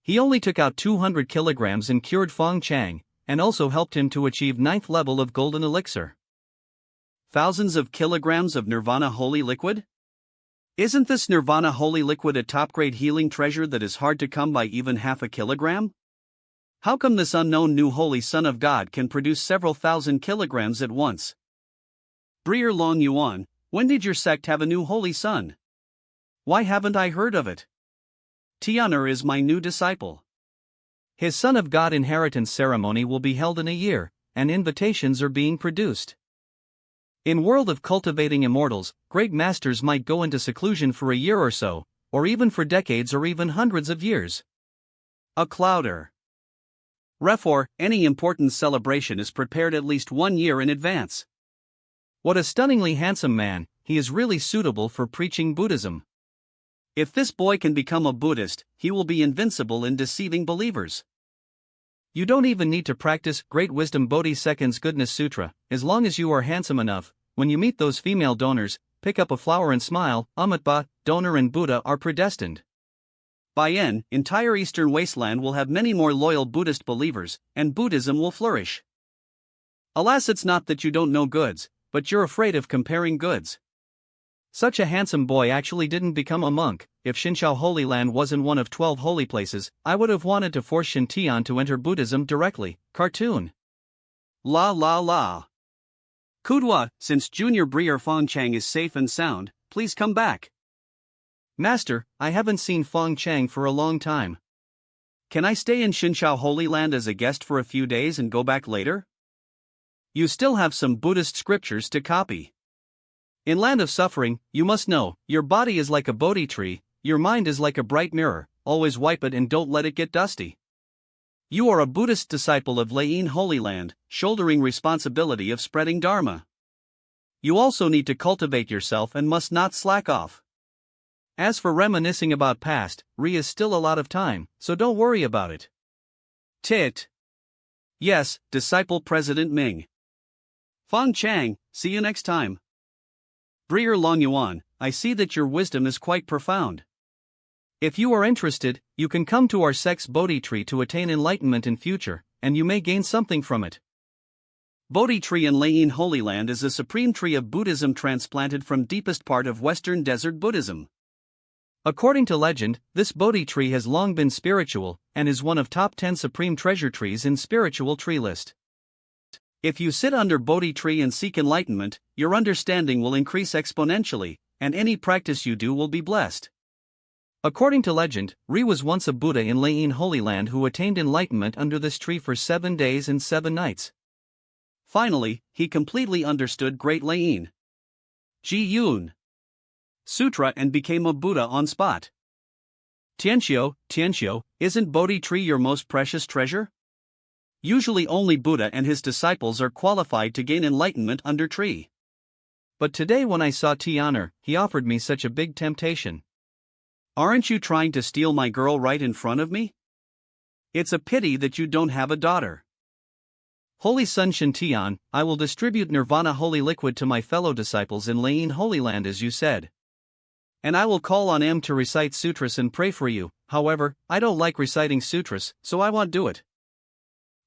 He only took out 200 kilograms and cured Fong Chang, and also helped him to achieve 9th level of golden elixir. Thousands of kilograms of nirvana holy liquid? Isn't this nirvana holy liquid a top-grade healing treasure that is hard to come by even half a kilogram? How come this unknown new holy son of God can produce several thousand kilograms at once? Breer Long Yuan, when did your sect have a new holy son? Why haven't I heard of it? Tianer is my new disciple. His Son of God inheritance ceremony will be held in a year, and invitations are being produced. In world of cultivating immortals, great masters might go into seclusion for a year or so, or even for decades or even hundreds of years. A clouder. Therefore, any important celebration is prepared at least 1 year in advance. What a stunningly handsome man, he is really suitable for preaching Buddhism. If this boy can become a Buddhist, he will be invincible in deceiving believers. You don't even need to practice Great Wisdom Bodhisattva's Goodness Sutra, as long as you are handsome enough. When you meet those female donors, pick up a flower and smile. Amitba, donor and Buddha are predestined. By N, entire Eastern wasteland will have many more loyal Buddhist believers, and Buddhism will flourish. Alas, it's not that you don't know goods, but you're afraid of comparing goods. Such a handsome boy actually didn't become a monk. If Shinshao Holy Land wasn't one of 12 holy places, I would have wanted to force Shin Tian to enter Buddhism directly. Cartoon. La la la. Kudwa, since Junior Breer Fong Chang is safe and sound, please come back. Master, I haven't seen Fong Chang for a long time. Can I stay in Shinshao Holy Land as a guest for a few days and go back later? You still have some Buddhist scriptures to copy. In Land of Suffering, you must know, your body is like a Bodhi tree, your mind is like a bright mirror, always wipe it and don't let it get dusty. You are a Buddhist disciple of Leichin Holy Land, shouldering responsibility of spreading Dharma. You also need to cultivate yourself and must not slack off. As for reminiscing about past, is still a lot of time, so don't worry about it. Tit. Yes, Disciple President Ming. Fong Chang, see you next time. Breer Long Yuan, I see that your wisdom is quite profound. If you are interested, you can come to our sect's Bodhi tree to attain enlightenment in future, and you may gain something from it. Bodhi tree in Leichin Holy Land is a supreme tree of Buddhism transplanted from deepest part of Western Desert Buddhism. According to legend, this Bodhi tree has long been spiritual, and is one of top 10 supreme treasure trees in spiritual tree list. If you sit under Bodhi tree and seek enlightenment, your understanding will increase exponentially, and any practice you do will be blessed. According to legend, Ri was once a Buddha in Leichin Holy Land who attained enlightenment under this tree for 7 days and 7 nights. Finally, he completely understood Great Leichin Ji Yun Sutra and became a Buddha on spot. Tianxiu, isn't Bodhi tree your most precious treasure? Usually only Buddha and his disciples are qualified to gain enlightenment under tree. But today when I saw Tianer, he offered me such a big temptation. Aren't you trying to steal my girl right in front of me? It's a pity that you don't have a daughter. Holy Son Shin Tian, I will distribute Nirvana holy liquid to my fellow disciples in Leichin Holy Land as you said. And I will call on M to recite sutras and pray for you. However, I don't like reciting sutras, so I won't do it.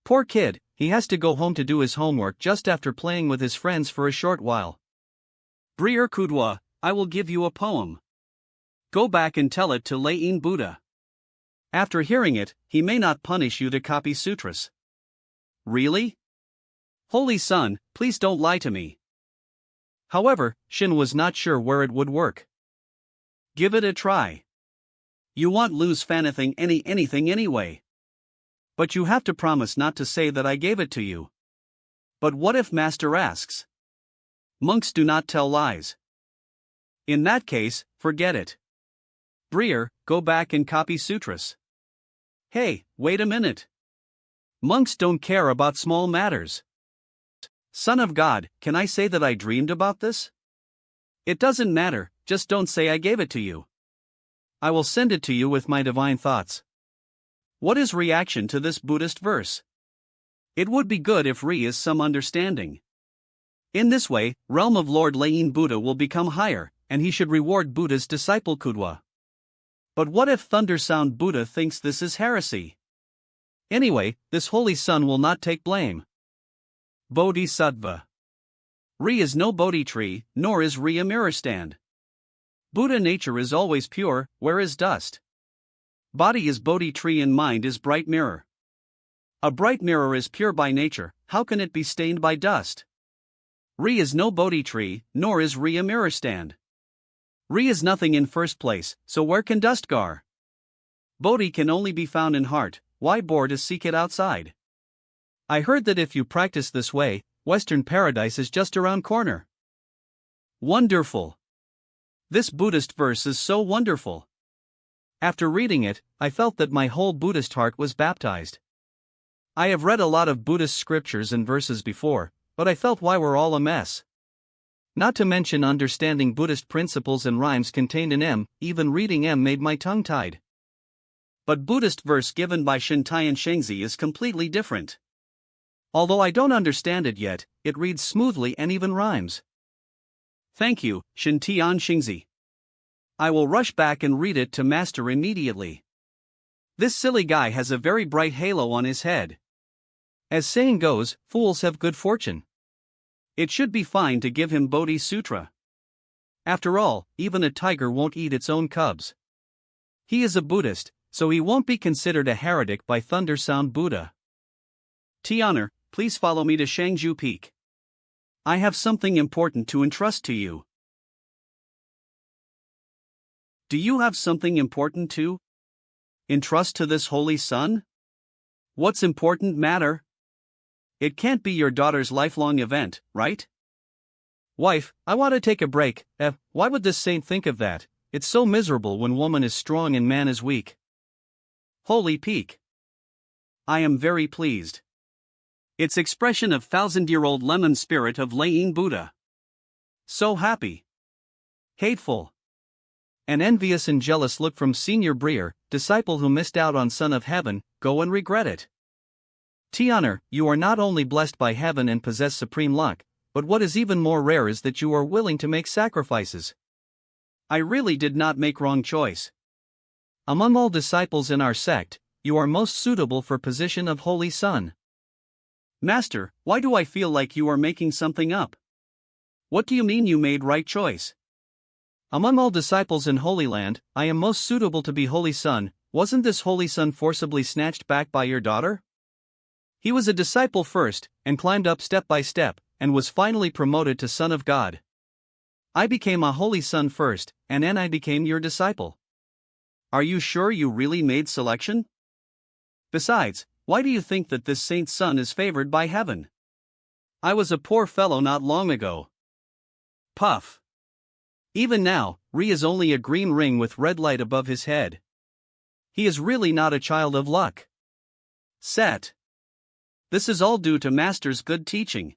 Poor kid, he has to go home to do his homework just after playing with his friends for a short while. Breer Kudwa, I will give you a poem. Go back and tell it to Lain Buddha. After hearing it, he may not punish you to copy sutras. Really? Holy Son, please don't lie to me. However, Shin was not sure where it would work. Give it a try. You won't lose anything anyway. But you have to promise not to say that I gave it to you. But what if Master asks? Monks do not tell lies. In that case, forget it. Breer, go back and copy sutras. Hey, wait a minute. Monks don't care about small matters. Son of God, can I say that I dreamed about this? It doesn't matter, just don't say I gave it to you. I will send it to you with my divine thoughts. What is reaction to this Buddhist verse? It would be good if Re is some understanding. In this way, realm of Lord Lain Buddha will become higher, and he should reward Buddha's disciple Kudwa. But what if Thunder Sound Buddha thinks this is heresy? Anyway, this holy son will not take blame. Bodhisattva. Re is no Bodhi tree, nor is Re a mirror stand. Buddha nature is always pure, where is dust? Body is Bodhi tree and mind is bright mirror. A bright mirror is pure by nature, how can it be stained by dust? Re is no Bodhi tree, nor is Re a mirror stand. Re is nothing in first place, so where can dust gar? Bodhi can only be found in heart, why bore to seek it outside? I heard that if you practice this way, Western paradise is just around corner. Wonderful. This Buddhist verse is so wonderful. After reading it, I felt that my whole Buddhist heart was baptized. I have read a lot of Buddhist scriptures and verses before, but I felt why we're all a mess. Not to mention understanding Buddhist principles and rhymes contained in M, even reading M made my tongue tied. But Buddhist verse given by Shintayan Shengzi is completely different. Although I don't understand it yet, it reads smoothly and even rhymes. Thank you, Shintayan Shengzi. I will rush back and read it to Master immediately. This silly guy has a very bright halo on his head. As saying goes, fools have good fortune. It should be fine to give him Bodhi Sutra. After all, even a tiger won't eat its own cubs. He is a Buddhist, so he won't be considered a heretic by Thunder Sound Buddha. Tianer, please follow me to Shangju Peak. I have something important to entrust to you. Do you have something important to entrust to this holy son? What's important matter? It can't be your daughter's lifelong event, right? Wife, I want to take a break. Why would this saint think of that? It's so miserable when woman is strong and man is weak. Holy Peak. I am very pleased. It's expression of thousand-year-old lemon spirit of Lain Buddha. So happy. Hateful. An envious and jealous look from Senior Breer, disciple who missed out on Son of Heaven, go and regret it. Tianer, you are not only blessed by heaven and possess supreme luck, but what is even more rare is that you are willing to make sacrifices. I really did not make wrong choice. Among all disciples in our sect, you are most suitable for position of Holy Son. Master, why do I feel like you are making something up? What do you mean you made right choice? Among all disciples in Holy Land, I am most suitable to be Holy Son. Wasn't this Holy Son forcibly snatched back by your daughter? He was a disciple first, and climbed up step by step, and was finally promoted to Son of God. I became a Holy Son first, and then I became your disciple. Are you sure you really made selection? Besides, why do you think that this saint's son is favored by heaven? I was a poor fellow not long ago. Puff. Even now, Re is only a green ring with red light above his head. He is really not a child of luck. Set. This is all due to Master's good teaching.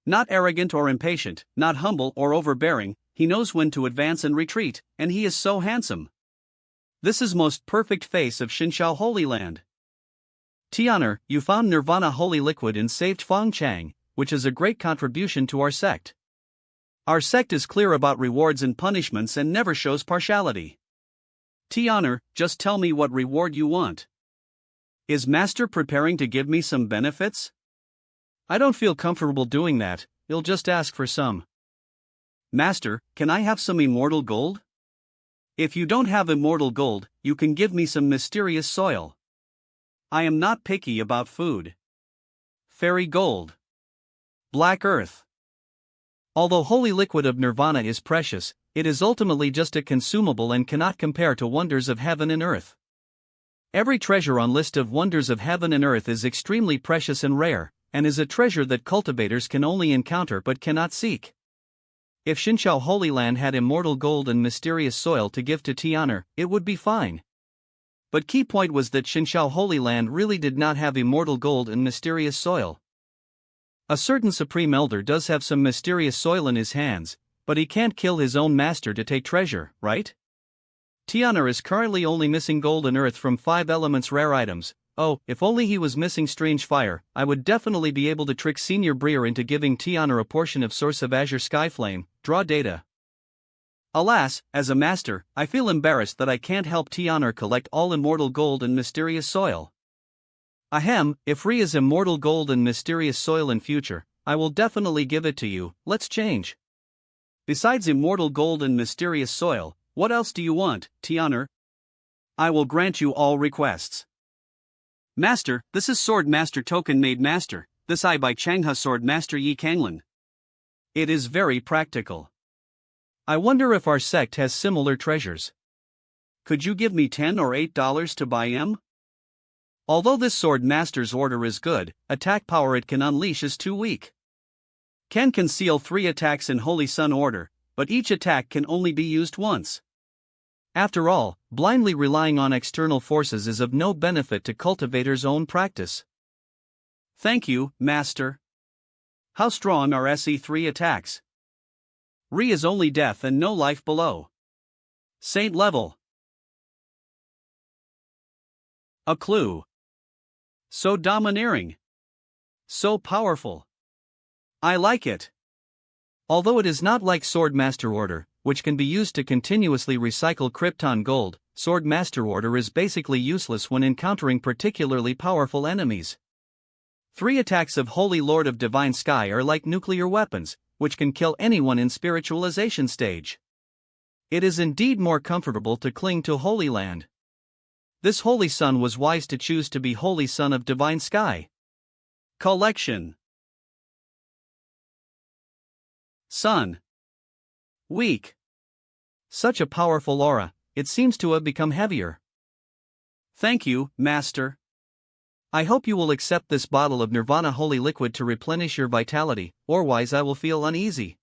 Not arrogant or impatient, not humble or overbearing, he knows when to advance and retreat, and he is so handsome. This is most perfect face of Shinshao Holy Land. Tianer, you found Nirvana Holy Liquid and saved Fangchang, which is a great contribution to our sect. Our sect is clear about rewards and punishments and never shows partiality. Tianer, just tell me what reward you want. Is Master preparing to give me some benefits? I don't feel comfortable doing that, he'll just ask for some. Master, can I have some immortal gold? If you don't have immortal gold, you can give me some mysterious soil. I am not picky about food. Fairy gold. Black earth. Although holy liquid of nirvana is precious, it is ultimately just a consumable and cannot compare to wonders of heaven and earth. Every treasure on list of wonders of heaven and earth is extremely precious and rare, and is a treasure that cultivators can only encounter but cannot seek. If Xinqiao Holy Land had immortal gold and mysterious soil to give to Tian'er, it would be fine. But key point was that Xinqiao Holy Land really did not have immortal gold and mysterious soil. A certain supreme elder does have some mysterious soil in his hands, but he can't kill his own master to take treasure, right? Tian'er is currently only missing gold and earth from 5 elements rare items. Oh, if only he was missing strange fire, I would definitely be able to trick Senior Breer into giving Tian'er a portion of Source of Azure Skyflame. Draw data. Alas, as a master, I feel embarrassed that I can't help Tian'er collect all immortal gold and mysterious soil. Ahem, if Ri is immortal gold and mysterious soil in future, I will definitely give it to you. Let's change. Besides immortal gold and mysterious soil, what else do you want, Tian'er? I will grant you all requests. Master, this is Sword Master Token made Master, this I by Changhe Sword Master Yi Kanglan. It is very practical. I wonder if our sect has similar treasures. Could you give me $10 or $8 to buy them? Although this Sword Master's order is good, attack power it can unleash is too weak. Can conceal 3 attacks in Holy Sun order, but each attack can only be used once. After all, blindly relying on external forces is of no benefit to cultivators' own practice. Thank you, Master. How strong are SE3 attacks? Ri is only death and no life below. Saint level. A clue. So domineering. So powerful. I like it. Although it is not like Sword Master Order, which can be used to continuously recycle Krypton gold, Sword Master Order is basically useless when encountering particularly powerful enemies. 3 attacks of Holy Lord of Divine Sky are like nuclear weapons, which can kill anyone in spiritualization stage. It is indeed more comfortable to cling to Holy Land. This Holy Sun was wise to choose to be Holy Son of Divine Sky. Collection. Sun. Weak. Such a powerful aura, it seems to have become heavier. Thank you, Master. I hope you will accept this bottle of Nirvana Holy Liquid to replenish your vitality, otherwise I will feel uneasy.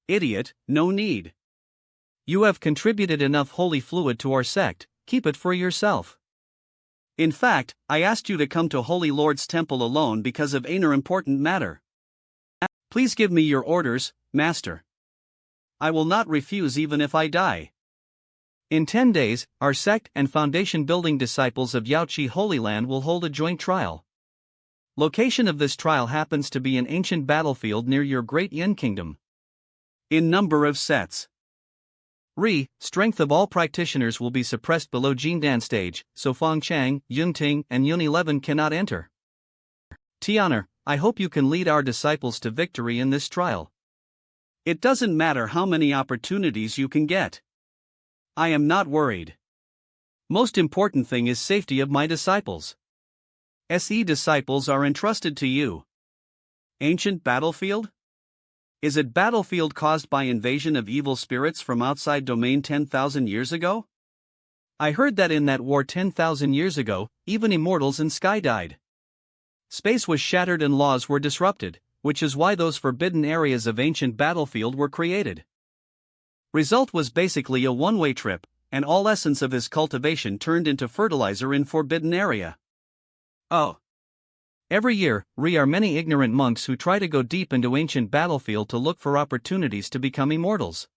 Idiot, no need. You have contributed enough holy fluid to our sect, keep it for yourself. In fact, I asked you to come to Holy Lord's temple alone because of another important matter. Please give me your orders, Master. I will not refuse even if I die. In 10 days, our sect and foundation building disciples of Yaoqi Holy Land will hold a joint trial. Location of this trial happens to be an ancient battlefield near your great Yin Kingdom. In number of sets. Ri, strength of all practitioners will be suppressed below Jindan stage, so Feng Chang, Yun Ting, and Yun 11 cannot enter. Tian'er, I hope you can lead our disciples to victory in this trial. It doesn't matter how many opportunities you can get. I am not worried. Most important thing is safety of my disciples. SE disciples are entrusted to you. Ancient battlefield? Is it battlefield caused by invasion of evil spirits from outside domain 10,000 years ago? I heard that in that war 10,000 years ago, even immortals in sky died. Space was shattered and laws were disrupted, which is why those forbidden areas of ancient battlefield were created. Result was basically a one-way trip, and all essence of his cultivation turned into fertilizer in forbidden area. Oh. Every year, are many ignorant monks who try to go deep into ancient battlefield to look for opportunities to become immortals.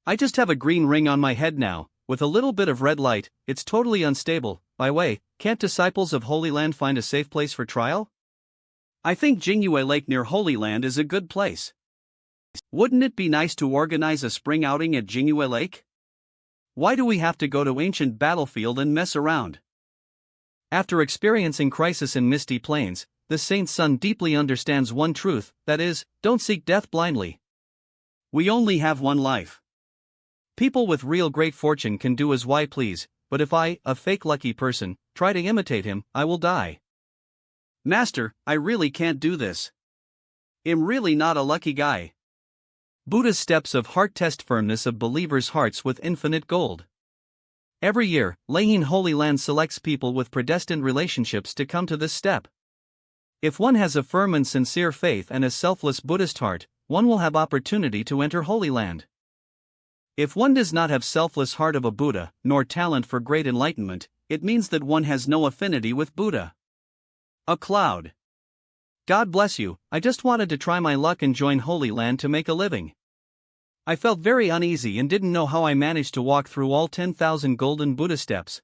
I just have a green ring on my head now, with a little bit of red light, it's totally unstable. By way, can't disciples of Holy Land find a safe place for trial? I think Jingyue Lake near Holy Land is a good place. Wouldn't it be nice to organize a spring outing at Jingyue Lake? Why do we have to go to ancient battlefield and mess around? After experiencing crisis in Misty Plains, the Saint's son deeply understands one truth, that is, don't seek death blindly. We only have one life. People with real great fortune can do as I please, but if I, a fake lucky person, try to imitate him, I will die. Master, I really can't do this. I'm really not a lucky guy. Buddha's steps of heart test firmness of believers' hearts with infinite gold. Every year, Leichin Holy Land selects people with predestined relationships to come to this step. If one has a firm and sincere faith and a selfless Buddhist heart, one will have opportunity to enter Holy Land. If one does not have selfless heart of a Buddha, nor talent for great enlightenment, it means that one has no affinity with Buddha. A cloud. God bless you, I just wanted to try my luck and join Holy Land to make a living. I felt very uneasy and didn't know how I managed to walk through all 10,000 golden Buddha steps.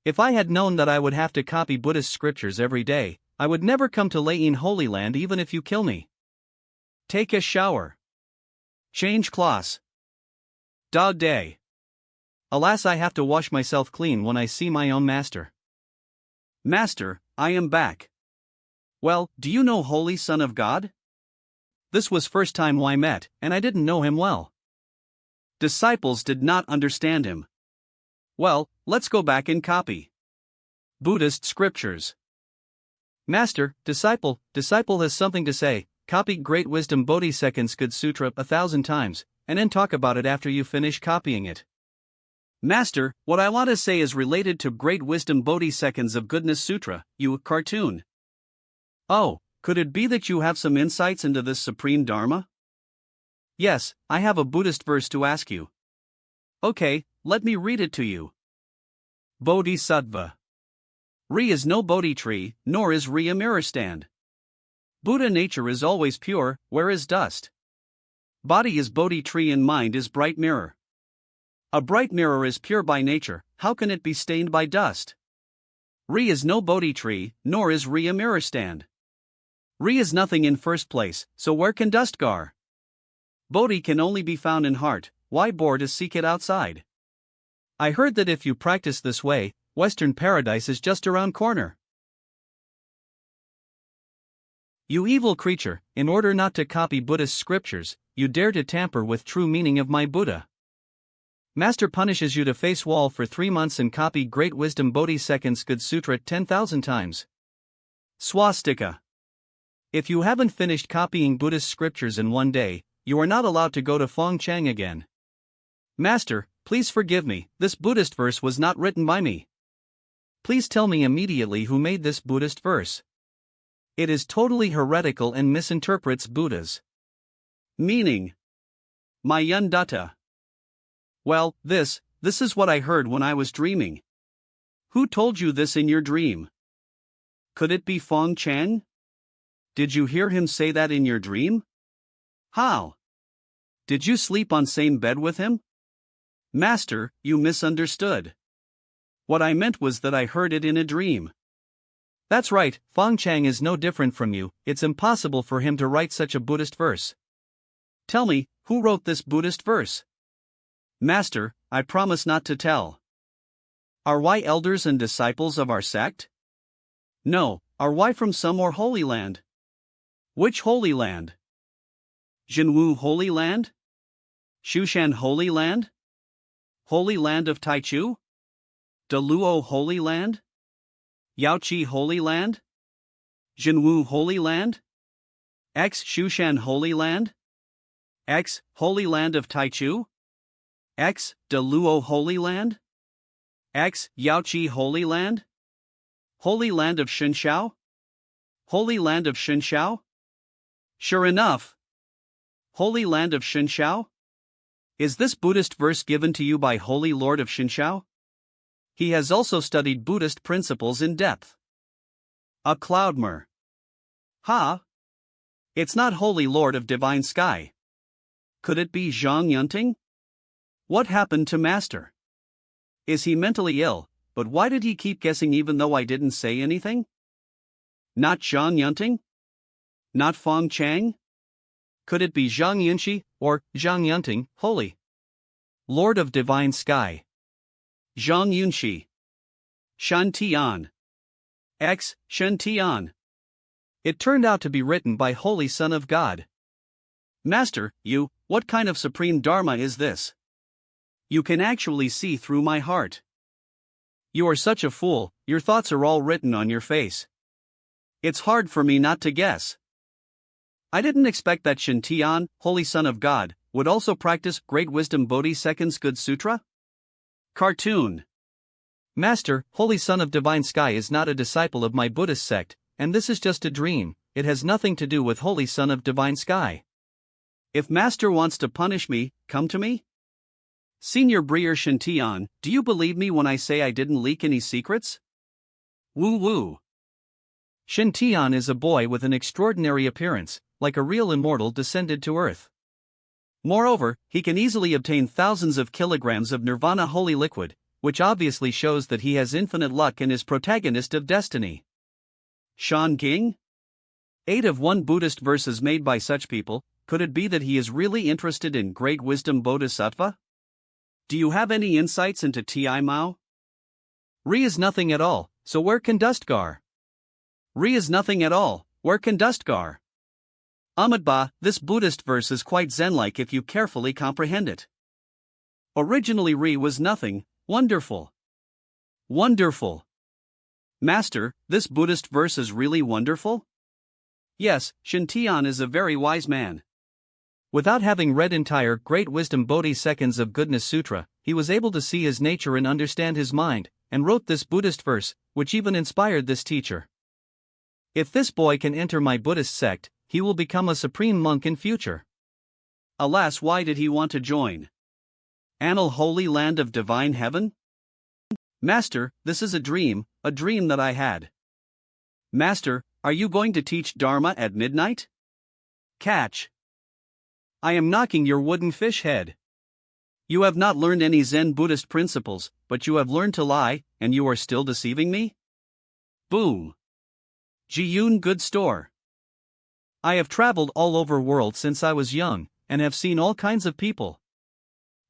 If I had known that I would have to copy Buddhist scriptures every day, I would never come to Leichin Holy Land even if you kill me. Take a shower. Change clothes. Dog day. Alas, I have to wash myself clean when I see my own master. Master, I am back. Well, do you know Holy Son of God? This was first time I met, and I didn't know him well. Disciples did not understand him. Well, let's go back and copy Buddhist scriptures. Master, disciple has something to say. Copy Great Wisdom Bodhisattva's Good Sutra 1,000 times, and then talk about it after you finish copying it. Master, what I want to say is related to Great Wisdom Bodhisattva's of Goodness Sutra, you cartoon. Oh, could it be that you have some insights into this supreme Dharma? Yes, I have a Buddhist verse to ask you. Okay, let me read it to you. Bodhisattva. Re is no Bodhi tree, nor is Re a mirror stand. Buddha nature is always pure, where is dust? Body is Bodhi tree and mind is bright mirror. A bright mirror is pure by nature, how can it be stained by dust? Re is no Bodhi tree, nor is Re a mirror stand. Re is nothing in first place, so where can dust gar? Bodhi can only be found in heart, why bore to seek it outside? I heard that if you practice this way, Western paradise is just around corner. You evil creature, in order not to copy Buddhist scriptures, you dare to tamper with true meaning of my Buddha. Master punishes you to face wall for 3 months and copy Great Wisdom Bodhisattva's Good Sutra 10,000 times. Swastika. If you haven't finished copying Buddhist scriptures in 1 day, you are not allowed to go to Fong Chang again. Master, please forgive me, this Buddhist verse was not written by me. Please tell me immediately who made this Buddhist verse. It is totally heretical and misinterprets Buddha's meaning. Mayundatta. Well, this is what I heard when I was dreaming. Who told you this in your dream? Could it be Fong Chang? Did you hear him say that in your dream? How? Did you sleep on same bed with him? Master, you misunderstood. What I meant was that I heard it in a dream. That's right, Fong Chang is no different from you, it's impossible for him to write such a Buddhist verse. Tell me, who wrote this Buddhist verse? Master, I promise not to tell. Are we elders and disciples of our sect? No, are we from some more holy land? Which holy land? Jinwu Holy Land? Shushan Holy Land? Holy Land of Taichu? Daluo Holy Land? Yaoqi Holy Land? Jinwu Holy Land? X Shushan Holy Land? X Holy Land of Taichu? X Daluo Holy Land? X Yaoqi Holy Land? Holy Land of Shenshao? Holy Land of Shenshao? Sure enough. Holy Land of Shenshao? Is this Buddhist verse given to you by Holy Lord of Shenshao? He has also studied Buddhist principles in depth. A cloudmer. Ha! It's not Holy Lord of Divine Sky. Could it be Zhang Yunting? What happened to Master? Is he mentally ill, but why did he keep guessing even though I didn't say anything? Not Zhang Yunting? Not Fong Chang? Could it be Zhang Yunshi, or Zhang Yunting, Holy Lord of Divine Sky? Zhang Yunshi. Shan Tian. X. Shen Tian. It turned out to be written by Holy Son of God. Master, what kind of supreme Dharma is this? You can actually see through my heart. You are such a fool, your thoughts are all written on your face. It's hard for me not to guess. I didn't expect that Shintian, Holy Son of God, would also practice Great Wisdom Bodhiseconds Good Sutra? Cartoon. Master, Holy Son of Divine Sky is not a disciple of my Buddhist sect, and this is just a dream. It has nothing to do with Holy Son of Divine Sky. If Master wants to punish me, come to me. Senior Breer Shintian, do you believe me when I say I didn't leak any secrets? Woo woo. Shintian is a boy with an extraordinary appearance, like a real immortal descended to earth. Moreover, he can easily obtain thousands of kilograms of nirvana holy liquid, which obviously shows that he has infinite luck and is protagonist of destiny. Shan King? 8 of 1 Buddhist verses made by such people, could it be that he is really interested in great wisdom bodhisattva? Do you have any insights into Ti Mao? Re is nothing at all, so where can dust gar? Re is nothing at all, where can dust gar? Ahmadba, this Buddhist verse is quite Zen-like if you carefully comprehend it. Originally Re was nothing, wonderful. Wonderful. Master, this Buddhist verse is really wonderful? Yes, Shintian is a very wise man. Without having read entire Great Wisdom Bodhiseconds of Goodness Sutra, he was able to see his nature and understand his mind, and wrote this Buddhist verse, which even inspired this teacher. If this boy can enter my Buddhist sect, he will become a supreme monk in future. Alas, why did he want to join? Anil Holy Land of Divine Heaven? Master, this is a dream that I had. Master, are you going to teach Dharma at midnight? Catch. I am knocking your wooden fish head. You have not learned any Zen Buddhist principles, but you have learned to lie, and you are still deceiving me? Boom. Jiyun Good Store. I have traveled all over world since I was young, and have seen all kinds of people.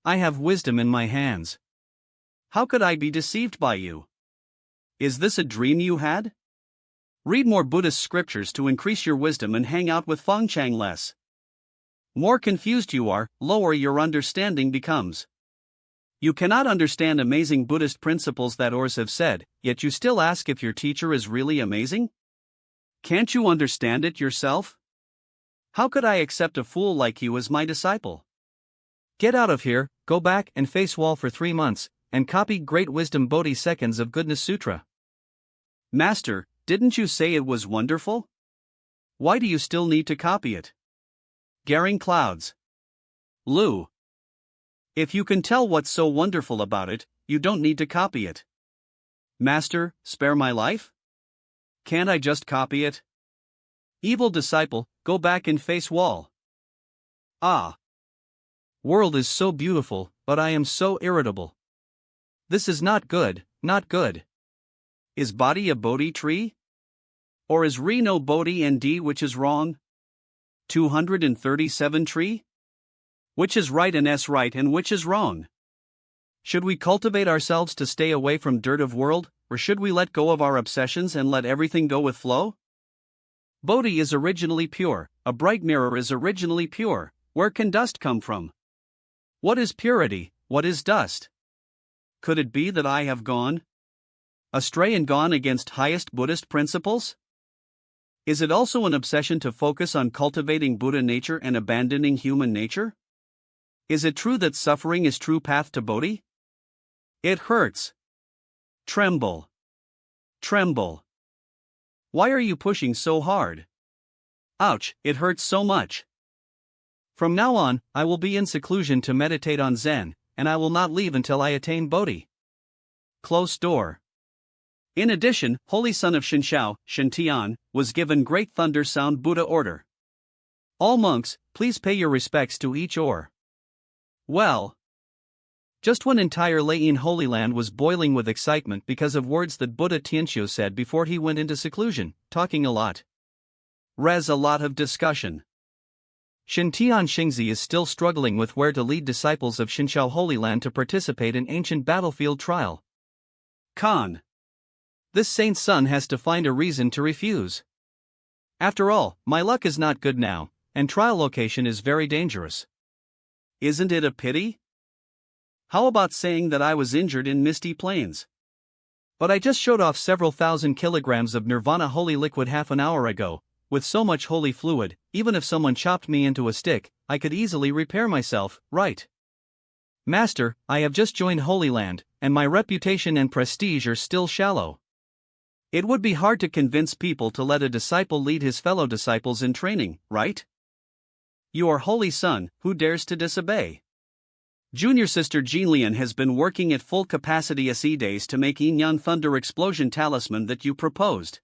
I have wisdom in my hands. How could I be deceived by you? Is this a dream you had? Read more Buddhist scriptures to increase your wisdom and hang out with Fengchang less. More confused you are, lower your understanding becomes. You cannot understand amazing Buddhist principles that others have said, yet you still ask if your teacher is really amazing? Can't you understand it yourself? How could I accept a fool like you as my disciple? Get out of here, go back and face wall for 3 months, and copy Great Wisdom Bodhiseconds of Goodness Sutra. Master, didn't you say it was wonderful? Why do you still need to copy it? Garing Clouds. Lu. If you can tell what's so wonderful about it, you don't need to copy it. Master, spare my life? Can't I just copy it? Evil disciple, go back and face wall. Ah. World is so beautiful, but I am so irritable. This is not good, not good. Is Bodhi a Bodhi tree? Or is Re no Bodhi and D which is wrong? 237 tree? Which is right and S right and which is wrong? Should we cultivate ourselves to stay away from dirt of world, or should we let go of our obsessions and let everything go with flow? Bodhi is originally pure, a bright mirror is originally pure, where can dust come from? What is purity, what is dust? Could it be that I have gone astray and gone against highest Buddhist principles? Is it also an obsession to focus on cultivating Buddha nature and abandoning human nature? Is it true that suffering is true path to Bodhi? It hurts. Tremble. Tremble. Why are you pushing so hard? Ouch, it hurts so much. From now on, I will be in seclusion to meditate on Zen, and I will not leave until I attain Bodhi. Close door. In addition, Holy Son of Shinshao, Shintian, was given Great Thunder Sound Buddha order. All monks, please pay your respects to each or. Well. Just when entire Lei Holy Land was boiling with excitement because of words that Buddha Tianxiu said before he went into seclusion, talking a lot. A lot of discussion. Shintian Xingzi is still struggling with where to lead disciples of Shinshao Holy Land to participate in ancient battlefield trial. Khan. This saint's son has to find a reason to refuse. After all, my luck is not good now, and trial location is very dangerous. Isn't it a pity? How about saying that I was injured in misty plains? But I just showed off several thousand kilograms of nirvana holy liquid half an hour ago. With so much holy fluid, even if someone chopped me into a stick, I could easily repair myself, right? Master, I have just joined Holy Land, and my reputation and prestige are still shallow. It would be hard to convince people to let a disciple lead his fellow disciples in training, right? You are Holy Son, who dares to disobey? Junior Sister Jeanlian has been working at full capacity SE days to make Inyan Thunder Explosion Talisman that you proposed.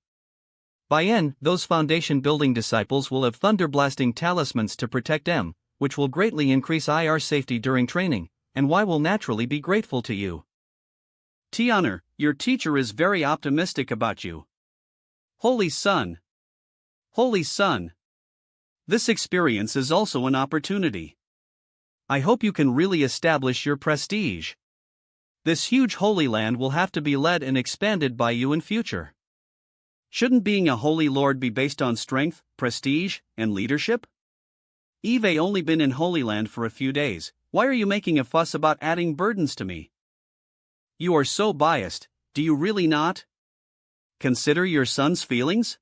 By N, those foundation building disciples will have thunder blasting talismans to protect them, which will greatly increase IR safety during training, and Y will naturally be grateful to you. Tianer, your teacher is very optimistic about you. Holy Son. Holy Son. This experience is also an opportunity. I hope you can really establish your prestige. This huge Holy Land will have to be led and expanded by you in future. Shouldn't being a Holy Lord be based on strength, prestige, and leadership? Eve only been in Holy Land for a few days, why are you making a fuss about adding burdens to me? You are so biased, do you really not consider your son's feelings?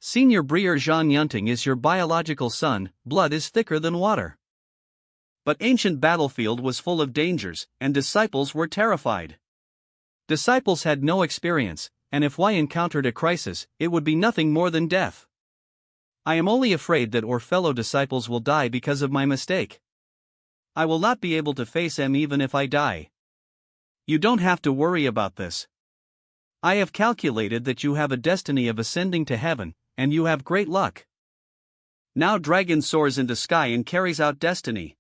Senior Brier Jean Yunting is your biological son, blood is thicker than water. But ancient battlefield was full of dangers, and disciples were terrified. Disciples had no experience, and if Y encountered a crisis, it would be nothing more than death. I am only afraid that our fellow disciples will die because of my mistake. I will not be able to face M even if I die. You don't have to worry about this. I have calculated that you have a destiny of ascending to heaven, and you have great luck. Now dragon soars into sky and carries out destiny.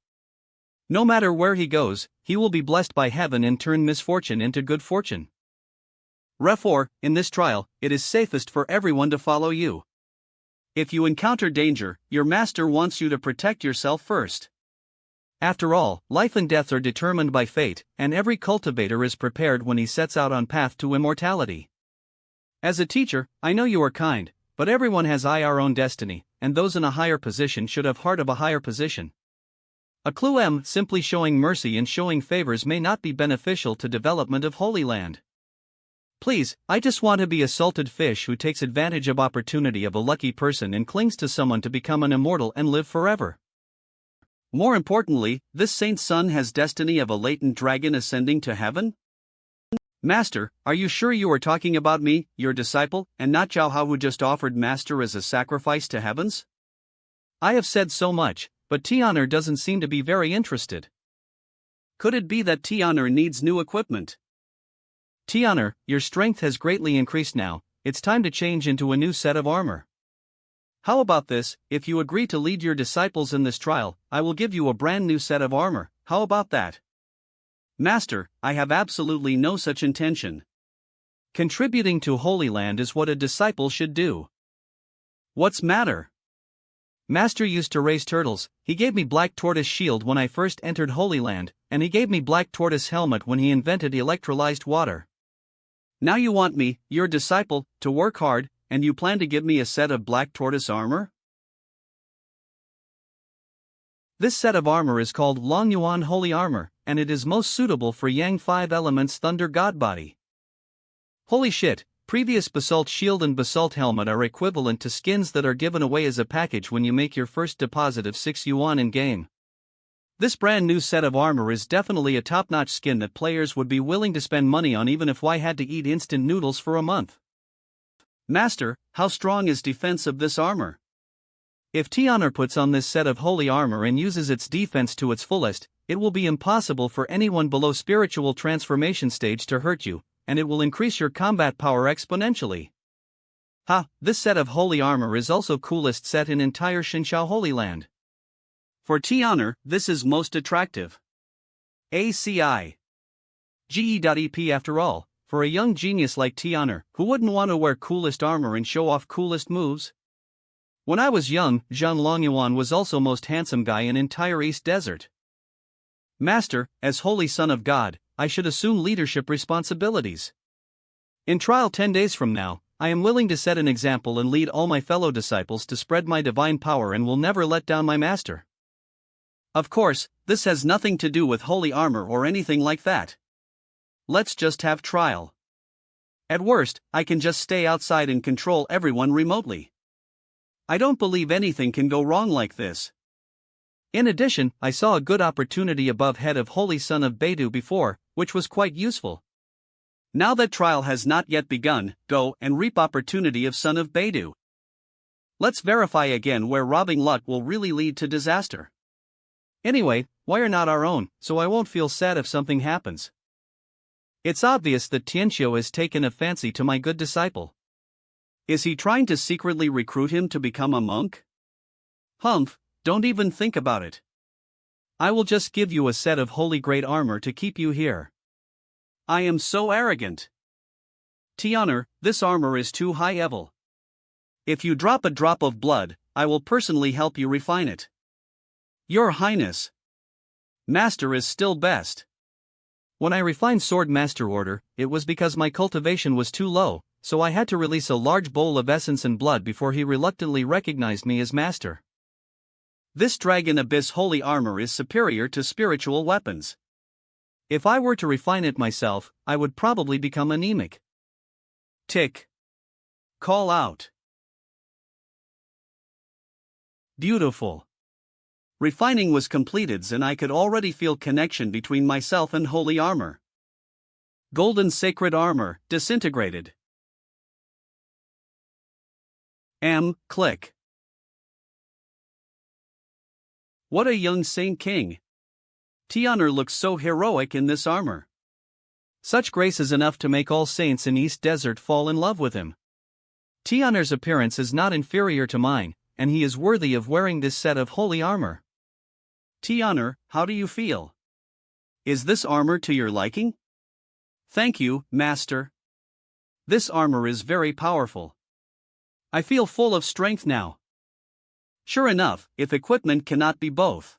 No matter where he goes, he will be blessed by heaven and turn misfortune into good fortune. Therefore, in this trial, it is safest for everyone to follow you. If you encounter danger, your master wants you to protect yourself first. After all, life and death are determined by fate, and every cultivator is prepared when he sets out on path to immortality. As a teacher, I know you are kind, but everyone has our own destiny, and those in a higher position should have heart of a higher position. A clue M simply showing mercy and showing favors may not be beneficial to development of Holy Land. Please, I just want to be a salted fish who takes advantage of opportunity of a lucky person and clings to someone to become an immortal and live forever. More importantly, this saint's son has destiny of a latent dragon ascending to heaven? Master, are you sure you are talking about me, your disciple, and not Zhao Hao who just offered Master as a sacrifice to heavens? I have said so much, but Tianer doesn't seem to be very interested. Could it be that Tianer needs new equipment? Tianer, your strength has greatly increased now, it's time to change into a new set of armor. How about this, if you agree to lead your disciples in this trial, I will give you a brand new set of armor, how about that? Master, I have absolutely no such intention. Contributing to Holy Land is what a disciple should do. What's matter? Master used to raise turtles, he gave me black tortoise shield when I first entered Holy Land, and he gave me black tortoise helmet when he invented electrolyzed water. Now you want me, your disciple, to work hard, and you plan to give me a set of black tortoise armor? This set of armor is called Long Yuan Holy Armor, and it is most suitable for Yang 5 Elements Thunder God Body. Holy shit, previous Basalt Shield and Basalt Helmet are equivalent to skins that are given away as a package when you make your first deposit of 6 yuan in game. This brand new set of armor is definitely a top-notch skin that players would be willing to spend money on even if Y had to eat instant noodles for a month. Master, how strong is defense of this armor? If Tianer puts on this set of holy armor and uses its defense to its fullest, it will be impossible for anyone below spiritual transformation stage to hurt you, and it will increase your combat power exponentially. This set of holy armor is also coolest set in entire Xinqiao Holy Land. For Tianer, this is most attractive. ACI. GE.EP after all, for a young genius like Tianer, who wouldn't want to wear coolest armor and show off coolest moves? When I was young, Zhang Longyuan was also most handsome guy in entire East Desert. Master, as Holy Son of God, I should assume leadership responsibilities. In trial 10 days from now, I am willing to set an example and lead all my fellow disciples to spread my divine power and will never let down my master. Of course, this has nothing to do with holy armor or anything like that. Let's just have trial. At worst, I can just stay outside and control everyone remotely. I don't believe anything can go wrong like this. In addition, I saw a good opportunity above head of Holy Son of Beidou before, which was quite useful. Now that trial has not yet begun, go and reap opportunity of Son of Beidou. Let's verify again where robbing luck will really lead to disaster. Anyway, why are not our own, so I won't feel sad if something happens. It's obvious that Tianxiu has taken a fancy to my good disciple. Is he trying to secretly recruit him to become a monk? Humph, don't even think about it. I will just give you a set of holy great armor to keep you here. I am so arrogant. Tian'er, this armor is too high level. If you drop a drop of blood, I will personally help you refine it. Your Highness. Master is still best. When I refined Sword Master Order, it was because my cultivation was too low, so I had to release a large bowl of essence and blood before he reluctantly recognized me as master. This Dragon Abyss holy armor is superior to spiritual weapons. If I were to refine it myself, I would probably become anemic. Tick. Call out. Beautiful. Refining was completed and I could already feel connection between myself and holy armor. Golden sacred armor, disintegrated. Click. What a young Saint King. Tian'er looks so heroic in this armor. Such grace is enough to make all saints in East Desert fall in love with him. Tian'er's appearance is not inferior to mine, and he is worthy of wearing this set of holy armor. Tian'er, how do you feel? Is this armor to your liking? Thank you, Master. This armor is very powerful. I feel full of strength now. Sure enough, if equipment cannot be both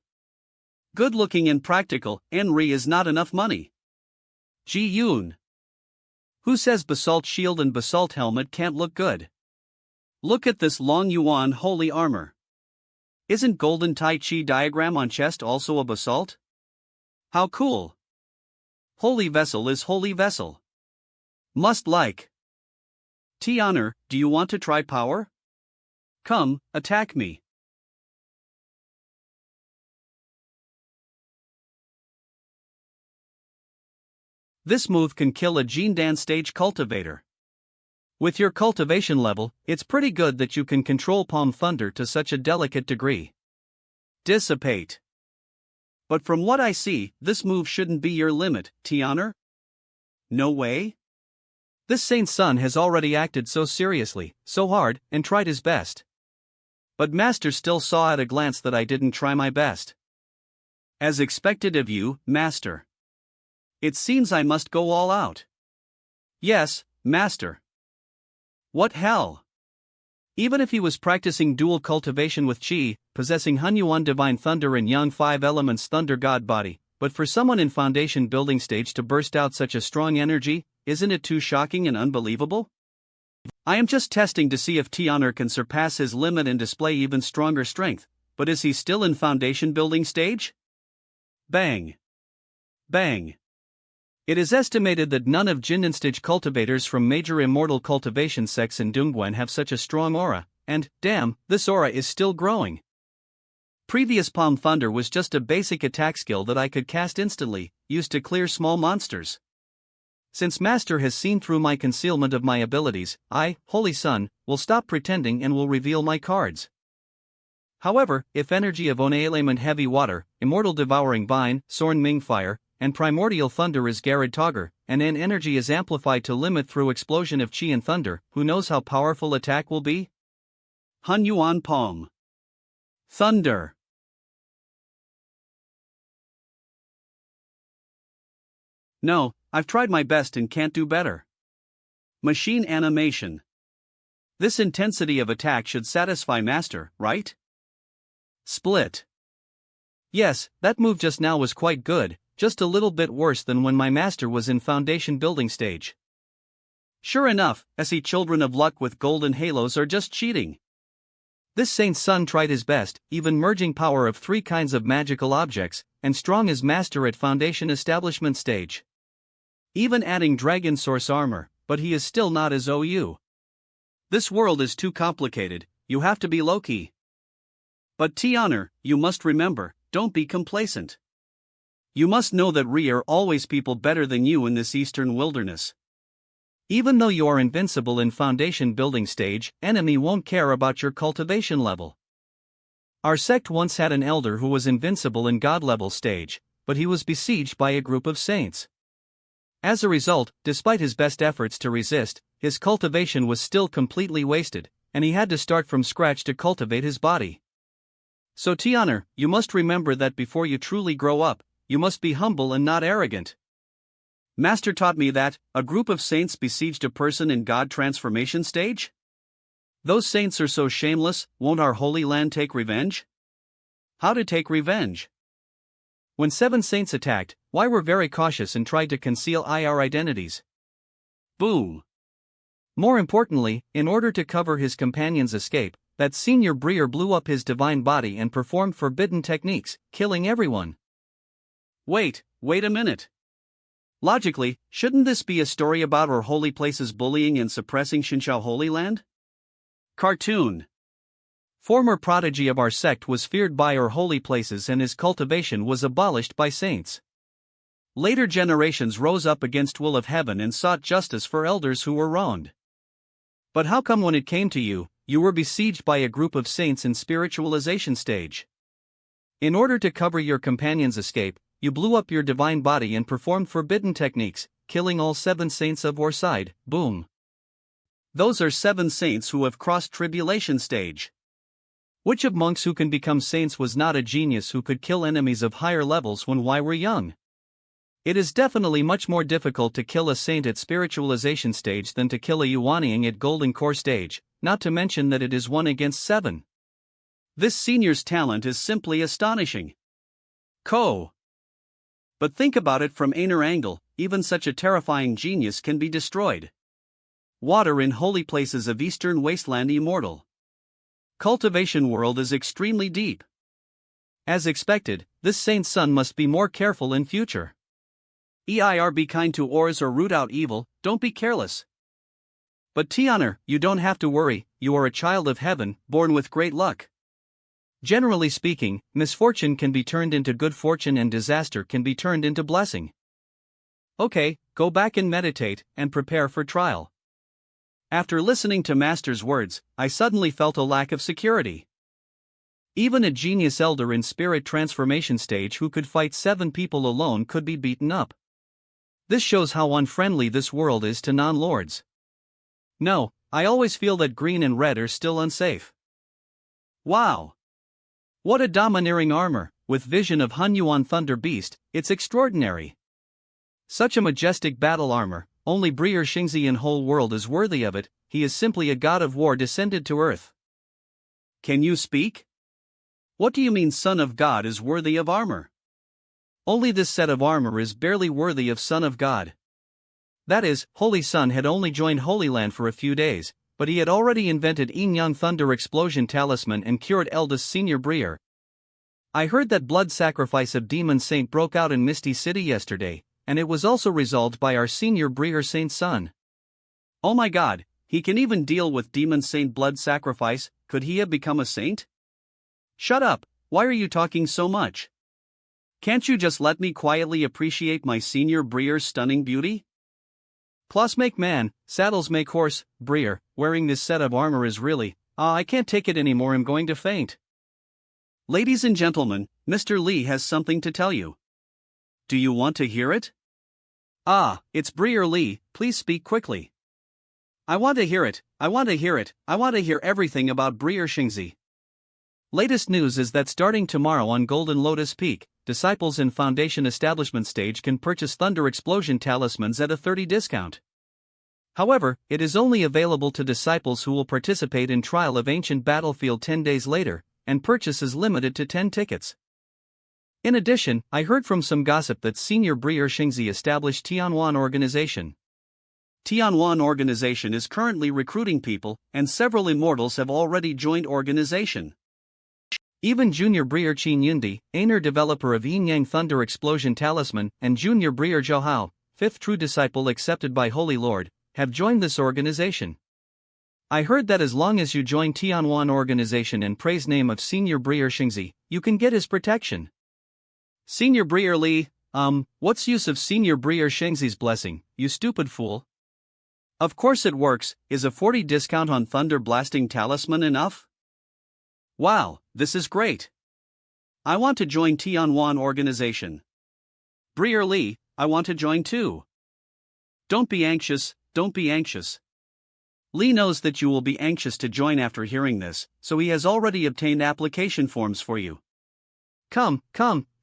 good looking and practical, enro is not enough money. Ji Yun. Who says basalt shield and basalt helmet can't look good? Look at this long yuan holy armor. Isn't golden Tai Chi diagram on chest also a basalt? How cool. Holy vessel is holy vessel. Must like. Tian'er, do you want to try power? Come, attack me. This move can kill a Jindan stage cultivator. With your cultivation level, it's pretty good that you can control Palm Thunder to such a delicate degree. Dissipate. But from what I see, this move shouldn't be your limit, Tian'er. No way? This saint's son has already acted so seriously, so hard, and tried his best. But Master still saw at a glance that I didn't try my best. As expected of you, Master. It seems I must go all out. Yes, Master. What hell? Even if he was practicing dual cultivation with Qi, possessing Hunyuan Divine Thunder and Yang 5 Elements Thunder God Body, but for someone in foundation building stage to burst out such a strong energy, isn't it too shocking and unbelievable? I am just testing to see if Tian'er can surpass his limit and display even stronger strength, but is he still in foundation building stage? Bang. Bang. It is estimated that none of Jindan stage cultivators from major immortal cultivation sects in Dongguan have such a strong aura, and, damn, this aura is still growing. Previous Palm Thunder was just a basic attack skill that I could cast instantly, used to clear small monsters. Since Master has seen through my concealment of my abilities, I, Holy Son, will stop pretending and will reveal my cards. However, if energy of Onelement Heavy Water, Immortal Devouring Vine, Sorn Ming Fire, and Primordial Thunder is Garrod Togger, and an energy is amplified to limit through explosion of Qi and Thunder, who knows how powerful attack will be? Hunyuan Palm. Thunder. No, I've tried my best and can't do better. Machine animation. This intensity of attack should satisfy Master, right? Split. Yes, that move just now was quite good, just a little bit worse than when my Master was in foundation building stage. Sure enough, SE Children of Luck with golden halos are just cheating. This saint's son tried his best, even merging power of 3 kinds of magical objects, and strong as master at foundation establishment stage. Even adding dragon source armor, but he is still not as OU. This world is too complicated, you have to be low-key. But T-Honor, you must remember, don't be complacent. You must know that we are always people better than you in this eastern wilderness. Even though you are invincible in foundation building stage, enemy won't care about your cultivation level. Our sect once had an elder who was invincible in god level stage, but he was besieged by a group of saints. As a result, despite his best efforts to resist, his cultivation was still completely wasted, and he had to start from scratch to cultivate his body. So T-Honor, you must remember that before you truly grow up, you must be humble and not arrogant. Master taught me that a group of saints besieged a person in God transformation stage? Those saints are so shameless, won't our holy land take revenge? How to take revenge? When 7 saints attacked, we were very cautious and tried to conceal our identities. Boom. More importantly, in order to cover his companion's escape, that senior Breer blew up his divine body and performed forbidden techniques, killing everyone. Wait a minute. Logically, shouldn't this be a story about our holy places bullying and suppressing Shinshao Holy Land? Cartoon. Former prodigy of our sect was feared by our holy places and his cultivation was abolished by saints. Later generations rose up against will of heaven and sought justice for elders who were wronged. But how come when it came to you, you were besieged by a group of saints in spiritualization stage? In order to cover your companion's escape, you blew up your divine body and performed forbidden techniques, killing all 7 saints of our side. Boom. Those are 7 saints who have crossed tribulation stage. Which of monks who can become saints was not a genius who could kill enemies of higher levels when we were young? It is definitely much more difficult to kill a saint at spiritualization stage than to kill a Yuaniing at golden core stage, not to mention that it is 1 against 7. This senior's talent is simply astonishing. But think about it from another angle, even such a terrifying genius can be destroyed. Water in holy places of eastern wasteland immortal. Cultivation world is extremely deep. As expected, this saint's son must be more careful in future. Be kind to ors or root out evil, don't be careless. But T-Honor, you don't have to worry, you are a child of heaven, born with great luck. Generally speaking, misfortune can be turned into good fortune and disaster can be turned into blessing. Okay, go back and meditate, and prepare for trial. After listening to Master's words, I suddenly felt a lack of security. Even a genius elder in spirit transformation stage who could fight 7 people alone could be beaten up. This shows how unfriendly this world is to non-lords. No, I always feel that green and red are still unsafe. Wow! What a domineering armor, with vision of Hunyuan Thunder Beast, it's extraordinary. Such a majestic battle armor, only Breer Xingzi in whole world is worthy of it, he is simply a god of war descended to earth. Can you speak? What do you mean Son of God is worthy of armor? Only this set of armor is barely worthy of Son of God. That is, Holy Son had only joined Holy Land for a few days, but he had already invented Yin Yang Thunder Explosion Talisman and cured eldest Senior Breer. I heard that blood sacrifice of Demon Saint broke out in Misty City yesterday, and it was also resolved by our Senior Breer Saint son. Oh my god, he can even deal with Demon Saint blood sacrifice, could he have become a saint? Shut up, why are you talking so much? Can't you just let me quietly appreciate my Senior Breer's stunning beauty? Plus make man, saddles make horse, Breer, wearing this set of armor is really, I can't take it anymore, I'm going to faint. Ladies and gentlemen, Mr. Lee has something to tell you. Do you want to hear it? It's Breer Lee, please speak quickly. I want to hear it, I want to hear everything about Breer Xingzi. Latest news is that starting tomorrow on Golden Lotus Peak, disciples in Foundation Establishment stage can purchase Thunder Explosion Talismans at a 30% discount. However, it is only available to disciples who will participate in Trial of Ancient Battlefield 10 days later, and purchase is limited to 10 tickets. In addition, I heard from some gossip that Senior Breer Xingzi established Tianwan Organization. Tianwan organization is currently recruiting people, and several immortals have already joined organization. Even Junior Breer Qin Yundi, Aner developer of Yin Yang Thunder Explosion Talisman, and Junior Breer Zhao, fifth true disciple accepted by Holy Lord, have joined this organization. I heard that as long as you join Tianwan organization and praise name of Senior Breer Xingzi, you can get his protection. Senior Breer Li, what's use of Senior Breer Xingzi's blessing, you stupid fool? Of course it works. Is a 40 discount on Thunder Blasting Talisman enough? Wow, this is great. I want to join Tianwan organization. Breer Li, I want to join too. Don't be anxious, don't be anxious. Li knows that you will be anxious to join after hearing this, so he has already obtained application forms for you. Come,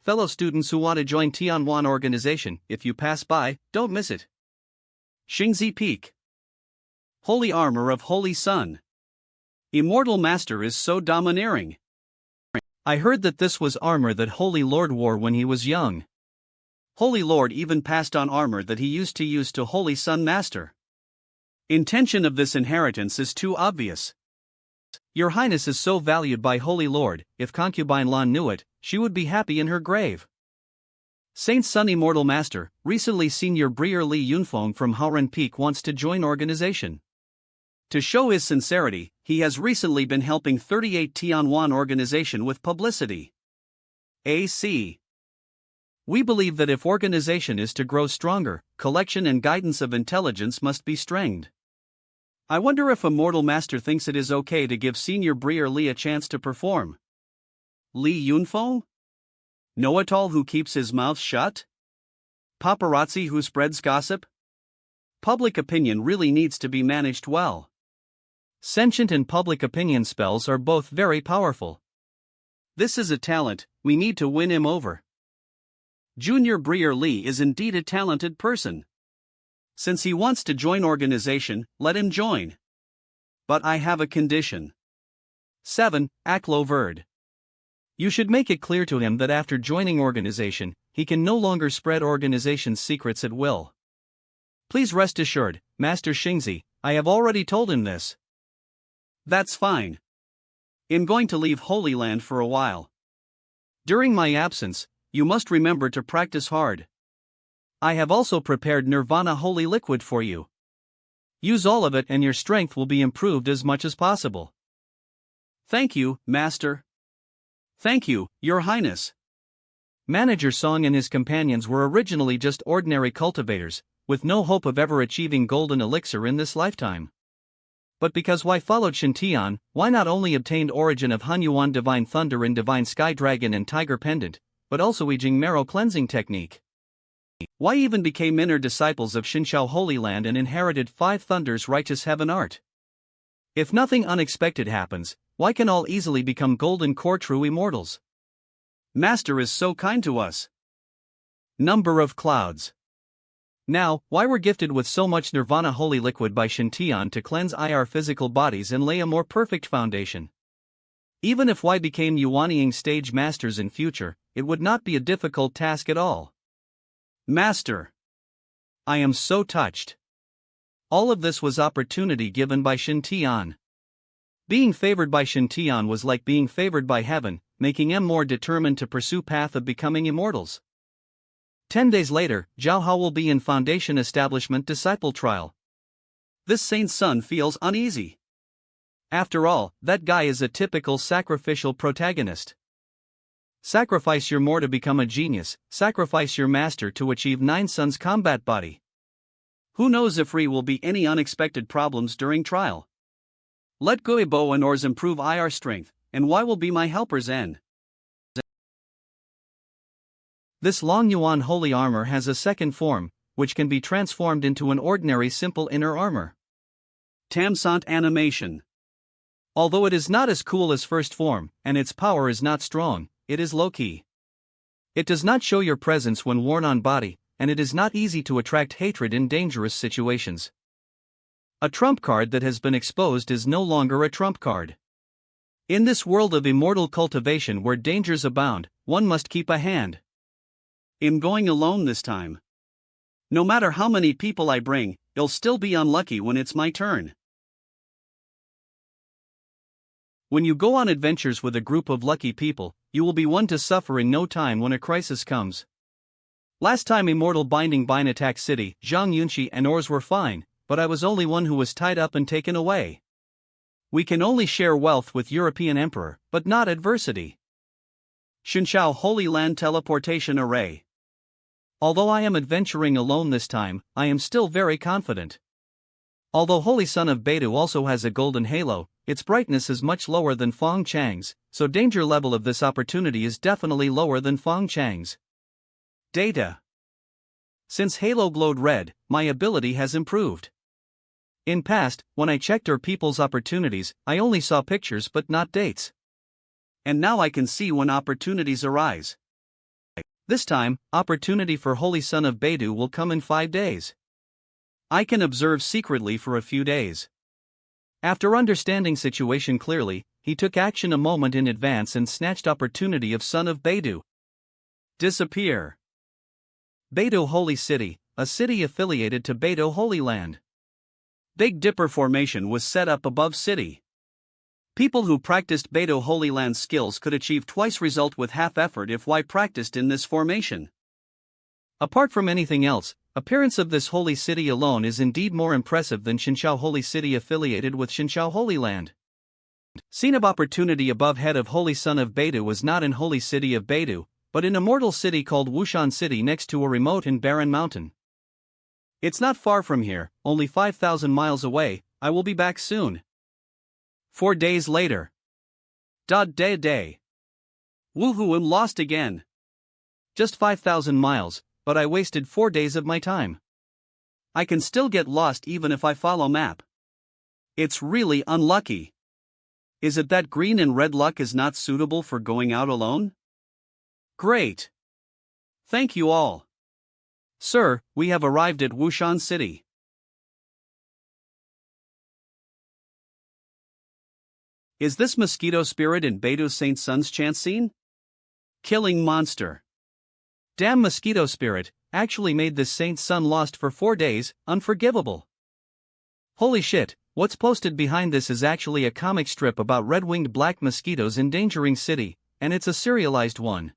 fellow students who want to join Tianwan organization, if you pass by, don't miss it. Xingzi Peak. Holy Armor of Holy Sun. Immortal Master is so domineering. I heard that this was armor that Holy Lord wore when he was young. Holy Lord even passed on armor that he used to use to Holy Sun Master. Intention of this inheritance is too obvious. Your Highness is so valued by Holy Lord, if concubine Lan knew it, she would be happy in her grave. Saint Sun Immortal Master, recently Senior Breer Li Yunfeng from Haoren Peak wants to join organization. To show his sincerity, he has recently been helping 38 Tianwan organization with publicity. AC. We believe that if organization is to grow stronger, collection and guidance of intelligence must be strengthened. I wonder if Immortal Master thinks it is okay to give Senior Breer Li a chance to perform. Li Yunfeng? Know-it-all who keeps his mouth shut? Paparazzi who spreads gossip? Public opinion really needs to be managed well. Sentient and public opinion spells are both very powerful. This is a talent, we need to win him over. Junior Breer Li is indeed a talented person. Since he wants to join organization, let him join. But I have a condition. 7. Aklo Verd. You should make it clear to him that after joining organization, he can no longer spread organization's secrets at will. Please rest assured, Master Xingzi, I have already told him this. That's fine. I'm going to leave Holy Land for a while. During my absence, you must remember to practice hard. I have also prepared Nirvana Holy Liquid for you. Use all of it and your strength will be improved as much as possible. Thank you, Master. Thank you, Your Highness. Manager Song and his companions were originally just ordinary cultivators, with no hope of ever achieving golden elixir in this lifetime. But because why followed Shintian, why not only obtained origin of Hanyuan Divine Thunder and Divine Sky Dragon and Tiger Pendant, but also Yijing Marrow Cleansing Technique? Why even became inner disciples of Shinshao Holy Land and inherited 5 Thunders Righteous Heaven Art? If nothing unexpected happens, why can all easily become golden core true immortals? Master is so kind to us. Number of clouds. Now, why we're gifted with so much Nirvana Holy Liquid by Shintian to cleanse our physical bodies and lay a more perfect foundation. Even if Y became Yuanying stage masters in future, it would not be a difficult task at all. Master. I am so touched. All of this was opportunity given by Shintian. Being favored by Shintian was like being favored by heaven, making him more determined to pursue path of becoming immortals. 10 days later, Zhao Hao will be in Foundation Establishment Disciple Trial. This Saint's son feels uneasy. After all, that guy is a typical sacrificial protagonist. Sacrifice your more to become a genius, sacrifice your master to achieve 9 suns combat body. Who knows if there will be any unexpected problems during trial. Let Guibo and Ors improve IR strength, and Y will be my helpers N. This Long Yuan Holy Armor has a second form, which can be transformed into an ordinary simple inner armor. Tamsant Animation. Although it is not as cool as first form, and its power is not strong, it is low-key. It does not show your presence when worn on body, and it is not easy to attract hatred in dangerous situations. A trump card that has been exposed is no longer a trump card. In this world of immortal cultivation where dangers abound, one must keep a hand. I'm going alone this time. No matter how many people I bring, I'll still be unlucky when it's my turn. When you go on adventures with a group of lucky people, you will be one to suffer in no time when a crisis comes. Last time Immortal Binding Bine attacked City, Zhang Yunxi and Ors were fine, but I was only one who was tied up and taken away. We can only share wealth with European Emperor, but not adversity. Xinqiao Holy Land Teleportation Array. Although I am adventuring alone this time, I am still very confident. Although Holy Son of Beidou also has a golden halo, its brightness is much lower than Feng Chang's, so danger level of this opportunity is definitely lower than Feng Chang's. Data. Since Halo glowed red, my ability has improved. In past, when I checked our people's opportunities, I only saw pictures but not dates. And now I can see when opportunities arise. This time, opportunity for Holy Son of Beidou will come in 5 days. I can observe secretly for a few days. After understanding situation clearly, he took action a moment in advance and snatched opportunity of Son of Beidou. Disappear. Beidou Holy City, a city affiliated to Beidou Holy Land. Big Dipper Formation was set up above city. People who practiced Beidou Holy Land skills could achieve twice result with half effort if practiced in this formation. Apart from anything else, appearance of this holy city alone is indeed more impressive than Xinqiao Holy City affiliated with Xinqiao Holy Land. Scene of opportunity above head of Holy Son of Beidou was not in Holy City of Beidou, but in a mortal city called Wushan City next to a remote and barren mountain. It's not far from here, only 5,000 miles away. I will be back soon. 4 days later. Day. Woohoo, I'm lost again. Just 5,000 miles, but I wasted 4 days of my time. I can still get lost even if I follow map. It's really unlucky. Is it that green and red luck is not suitable for going out alone? Great. Thank you all. Sir, we have arrived at Wushan City. Is this mosquito spirit in Beidou Saint Sun's chance scene? Killing monster. Damn mosquito spirit, actually made this Saint Sun lost for 4 days, unforgivable. Holy shit, what's posted behind this is actually a comic strip about red-winged black mosquitoes endangering city, and it's a serialized one.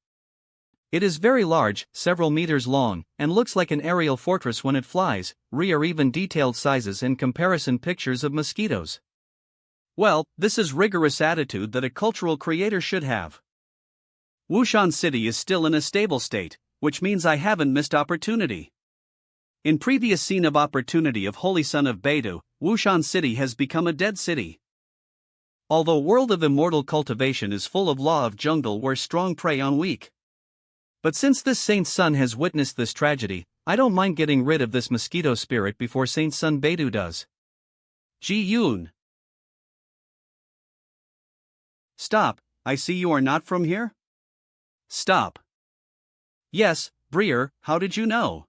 It is very large, several meters long, and looks like an aerial fortress when it flies, or even detailed sizes and comparison pictures of mosquitoes. Well, this is rigorous attitude that a cultural creator should have. Wushan City is still in a stable state, which means I haven't missed opportunity. In previous scene of opportunity of Holy Son of Beidou, Wushan City has become a dead city. Although world of immortal cultivation is full of law of jungle where strong prey on weak. But since this Saint Sun has witnessed this tragedy, I don't mind getting rid of this mosquito spirit before Saint Sun Beidou does. Ji Yun. Stop, I see you are not from here? Stop. Yes, Breer, how did you know?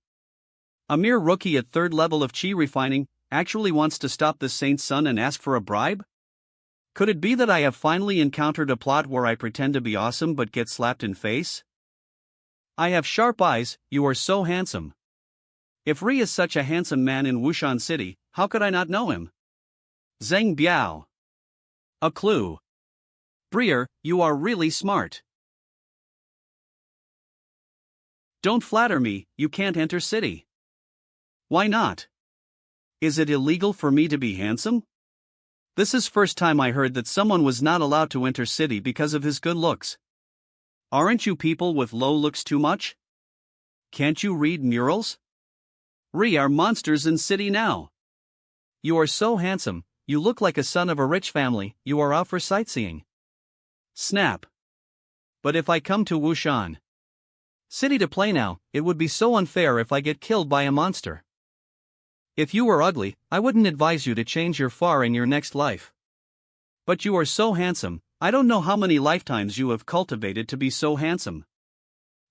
A mere rookie at 3rd level of chi refining actually wants to stop this Saint Sun and ask for a bribe? Could it be that I have finally encountered a plot where I pretend to be awesome but get slapped in face? I have sharp eyes, you are so handsome. If Ri is such a handsome man in Wushan City, how could I not know him? Zheng Biao. A clue. Breer, you are really smart. Don't flatter me, you can't enter city. Why not? Is it illegal for me to be handsome? This is first time I heard that someone was not allowed to enter city because of his good looks. Aren't you people with low looks too much? Can't you read murals? Ri are monsters in city now. You are so handsome, you look like a son of a rich family, you are out for sightseeing. Snap. But if I come to Wushan City to play now, it would be so unfair if I get killed by a monster. If you were ugly, I wouldn't advise you to change your far in your next life. But you are so handsome, I don't know how many lifetimes you have cultivated to be so handsome.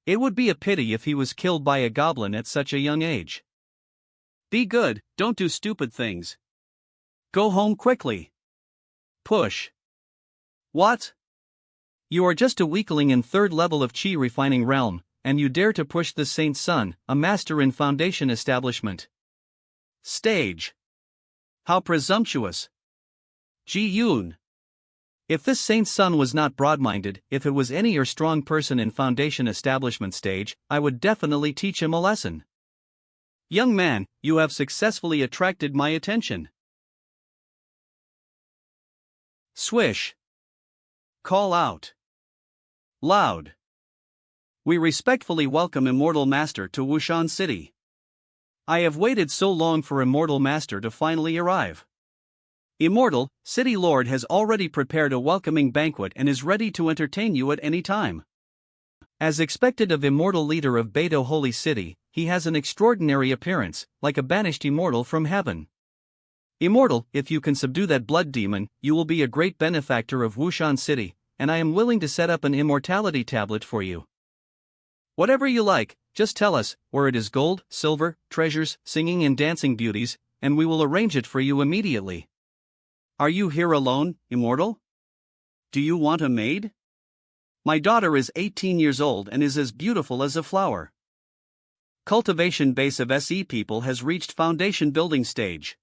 It would be a pity if he was killed by a goblin at such a young age. Be good, don't do stupid things. Go home quickly. Push. What? You are just a weakling in 3rd level of chi refining realm, and you dare to push the Saint Sun, a master in foundation establishment. Stage. How presumptuous. Ji Yoon. If this saint's son was not broad-minded, if it was any or strong person in foundation establishment stage, I would definitely teach him a lesson. Young man, you have successfully attracted my attention. Swish. Call out. Loud. We respectfully welcome Immortal Master to Wushan City. I have waited so long for Immortal Master to finally arrive. Immortal, City Lord has already prepared a welcoming banquet and is ready to entertain you at any time. As expected of Immortal Leader of Beidou Holy City, he has an extraordinary appearance, like a banished immortal from heaven. Immortal, if you can subdue that blood demon, you will be a great benefactor of Wushan City, and I am willing to set up an immortality tablet for you. Whatever you like, just tell us, where it is gold, silver, treasures, singing and dancing beauties, and we will arrange it for you immediately. Are you here alone, Immortal? Do you want a maid? My daughter is 18 years old and is as beautiful as a flower. Cultivation base of SE people has reached foundation building stage.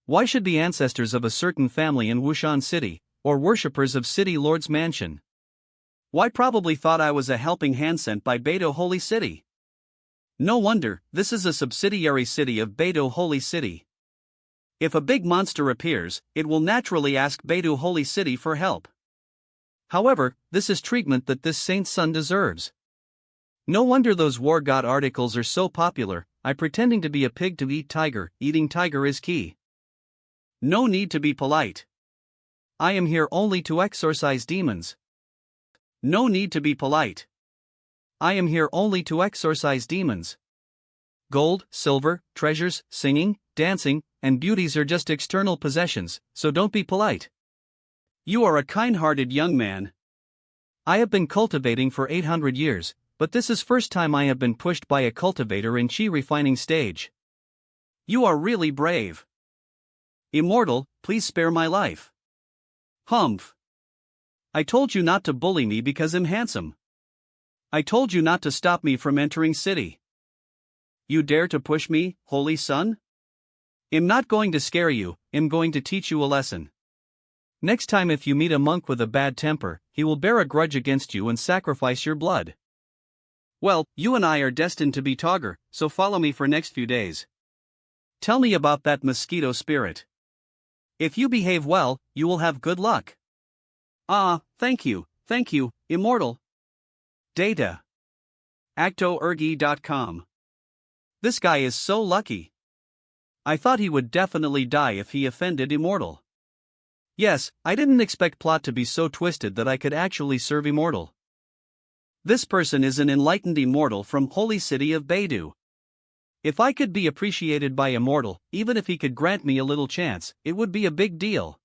Why should the ancestors of a certain family in Wushan City, or worshippers of City Lord's mansion? Why probably thought I was a helping hand sent by Beidou Holy City. No wonder, this is a subsidiary city of Beidou Holy City. If a big monster appears, it will naturally ask Beidou Holy City for help. However, this is treatment that this saint's son deserves. No wonder those war god articles are so popular. I pretending to be a pig to eat tiger, eating tiger is key. No need to be polite. I am here only to exorcise demons. No need to be polite. I am here only to exorcise demons. Gold, silver, treasures, singing, dancing, and beauties are just external possessions, so don't be polite. You are a kind-hearted young man. I have been cultivating for 800 years, but this is first time I have been pushed by a cultivator in chi refining stage. You are really brave. Immortal, please spare my life. Humph. I told you not to bully me because I'm handsome. I told you not to stop me from entering city. You dare to push me, holy son? I'm not going to scare you, I'm going to teach you a lesson. Next time if you meet a monk with a bad temper, he will bear a grudge against you and sacrifice your blood. Well, you and I are destined to be Togger, so follow me for next few days. Tell me about that mosquito spirit. If you behave well, you will have good luck. Thank you, Immortal. Data. Actoergi.com. This guy is so lucky. I thought he would definitely die if he offended Immortal. Yes, I didn't expect plot to be so twisted that I could actually serve Immortal. This person is an enlightened Immortal from Holy City of Beidou. If I could be appreciated by Immortal, even if he could grant me a little chance, it would be a big deal.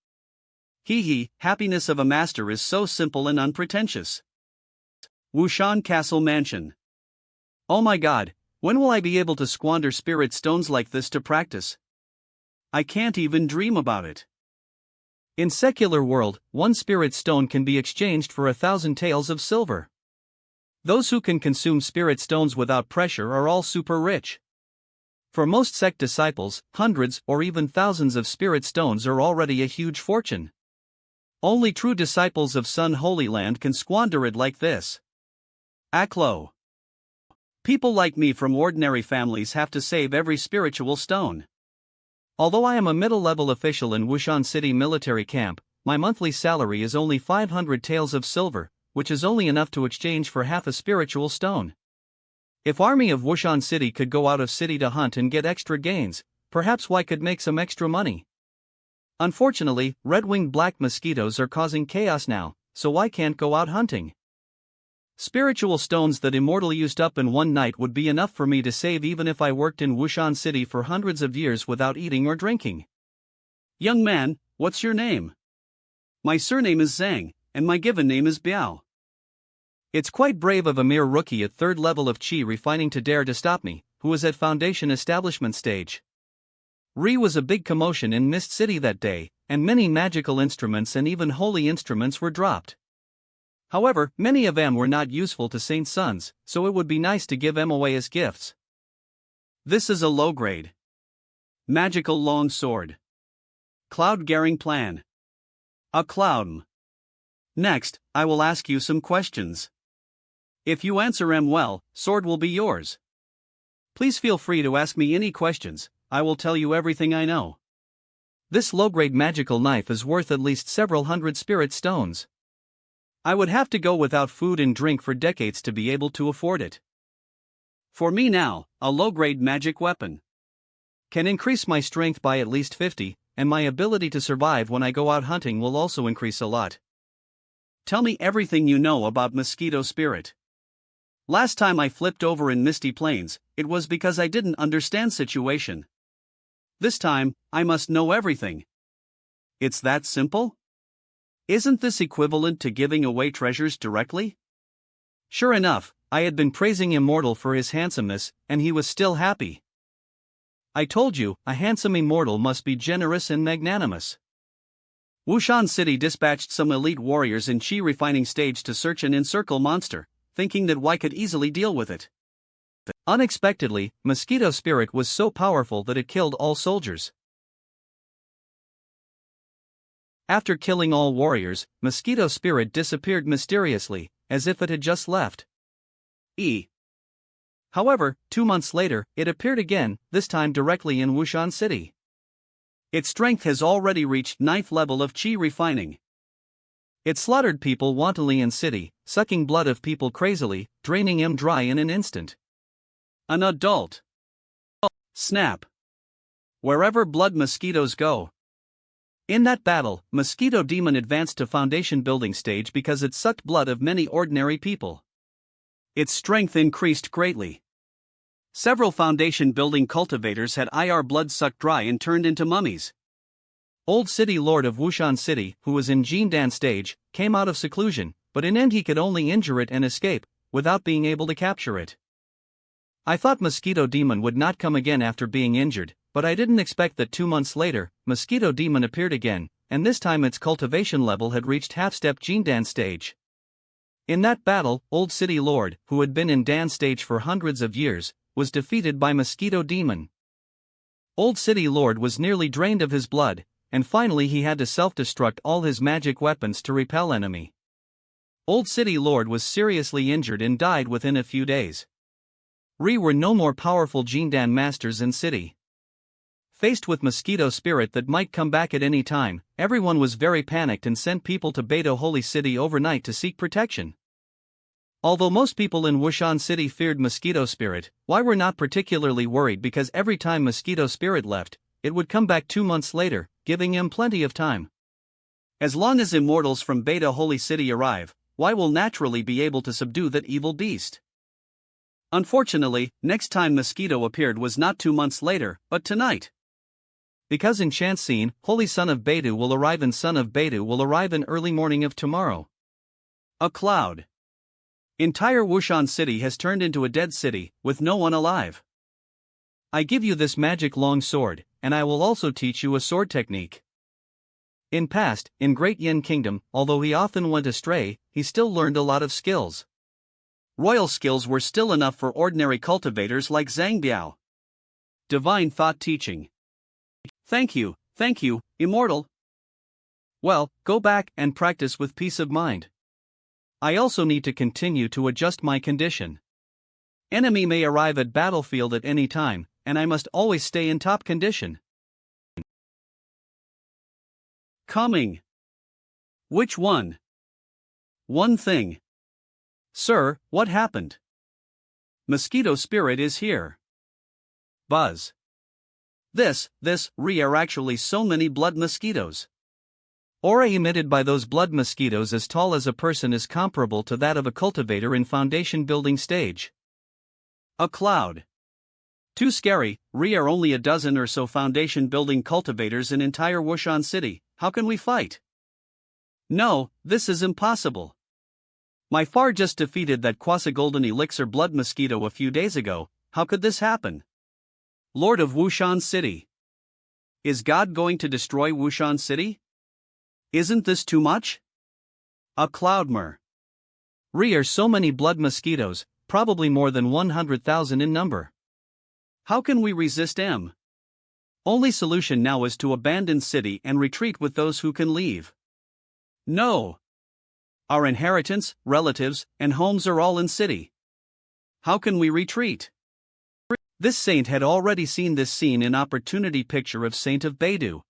Happiness of a master is so simple and unpretentious. Wushan Castle Mansion. Oh my god, when will I be able to squander spirit stones like this to practice? I can't even dream about it. In secular world, one spirit stone can be exchanged for 1,000 taels of silver. Those who can consume spirit stones without pressure are all super rich. For most sect disciples, hundreds or even thousands of spirit stones are already a huge fortune. Only true disciples of Sun Holy Land can squander it like this. Aklo. People like me from ordinary families have to save every spiritual stone. Although I am a middle-level official in Wushan City military camp, my monthly salary is only 500 taels of silver, which is only enough to exchange for half a spiritual stone. If army of Wushan City could go out of city to hunt and get extra gains, perhaps I could make some extra money. Unfortunately, red-winged black mosquitoes are causing chaos now, so I can't go out hunting. Spiritual stones that Immortal used up in one night would be enough for me to save even if I worked in Wushan City for hundreds of years without eating or drinking. Young man, what's your name? My surname is Zhang, and my given name is Biao. It's quite brave of a mere rookie at third level of Qi refining to dare to stop me, who is at foundation establishment stage. Was a big commotion in Mist City that day, and many magical instruments and even holy instruments were dropped. However, many of them were not useful to Saint's sons, so it would be nice to give them away as gifts. This is a low grade. Magical long sword. Cloud-gearing plan. A cloud. Next, I will ask you some questions. If you answer them well, sword will be yours. Please feel free to ask me any questions, I will tell you everything I know. This low-grade magical knife is worth at least several hundred spirit stones. I would have to go without food and drink for decades to be able to afford it. For me now, a low-grade magic weapon can increase my strength by at least 50, and my ability to survive when I go out hunting will also increase a lot. Tell me everything you know about mosquito spirit. Last time I flipped over in Misty Plains, it was because I didn't understand situation. This time, I must know everything. It's that simple? Isn't this equivalent to giving away treasures directly? Sure enough, I had been praising Immortal for his handsomeness, and he was still happy. I told you, a handsome immortal must be generous and magnanimous. Wushan City dispatched some elite warriors in Chi refining stage to search and encircle monster, thinking that Y could easily deal with it. Unexpectedly, mosquito spirit was so powerful that it killed all soldiers. After killing all warriors, mosquito spirit disappeared mysteriously, as if it had just left. However, 2 months later, it appeared again, this time directly in Wushan City. Its strength has already reached 9th level of Chi refining. It slaughtered people wantonly in city, sucking blood of people crazily, draining them dry in an instant. An adult. Snap. Wherever blood mosquitoes go. In that battle, Mosquito Demon advanced to foundation building stage because it sucked blood of many ordinary people. Its strength increased greatly. Several foundation building cultivators had IR blood sucked dry and turned into mummies. Old City Lord of Wushan City, who was in Jindan stage, came out of seclusion, but in end he could only injure it and escape, without being able to capture it. I thought Mosquito Demon would not come again after being injured, but I didn't expect that 2 months later, Mosquito Demon appeared again, and this time its cultivation level had reached half-step Jindan stage. In that battle, Old City Lord, who had been in Dan stage for hundreds of years, was defeated by Mosquito Demon. Old City Lord was nearly drained of his blood, and finally he had to self-destruct all his magic weapons to repel enemy. Old City Lord was seriously injured and died within a few days. Were no more powerful Jindan masters in city. Faced with mosquito spirit that might come back at any time, everyone was very panicked and sent people to Beidou Holy City overnight to seek protection. Although most people in Wushan City feared mosquito spirit, why were not particularly worried because every time mosquito spirit left, it would come back 2 months later, giving him plenty of time. As long as immortals from Beidou Holy City arrive, why will naturally be able to subdue that evil beast. Unfortunately, next time mosquito appeared was not 2 months later, but tonight. Because in chance scene, Holy Son of Beidou will arrive and Son of Beidou will arrive in early morning of tomorrow. A cloud. Entire Wushan City has turned into a dead city, with no one alive. I give you this magic long sword, and I will also teach you a sword technique. In past, in Great Yin Kingdom, although he often went astray, he still learned a lot of skills. Royal skills were still enough for ordinary cultivators like Zhang Biao. Divine thought teaching. Thank you, Immortal. Well, go back and practice with peace of mind. I also need to continue to adjust my condition. Enemy may arrive at battlefield at any time, and I must always stay in top condition. Coming. Which one? One thing. Sir, what happened? Mosquito spirit is here. Buzz. This are actually so many blood mosquitoes. Aura emitted by those blood mosquitoes as tall as a person is comparable to that of a cultivator in foundation building stage. A cloud. Too scary, are only a dozen or so foundation building cultivators in entire Wushan City, how can we fight? No, this is impossible. My Far just defeated that quasi golden elixir blood mosquito a few days ago, how could this happen? Lord of Wushan City. Is God going to destroy Wushan City? Isn't this too much? A cloudmer. Are so many blood mosquitoes, probably more than 100,000 in number. How can we resist them? Only solution now is to abandon city and retreat with those who can leave. No. Our inheritance, relatives, and homes are all in city. How can we retreat? This saint had already seen this scene in opportunity picture of Saint of Beidou.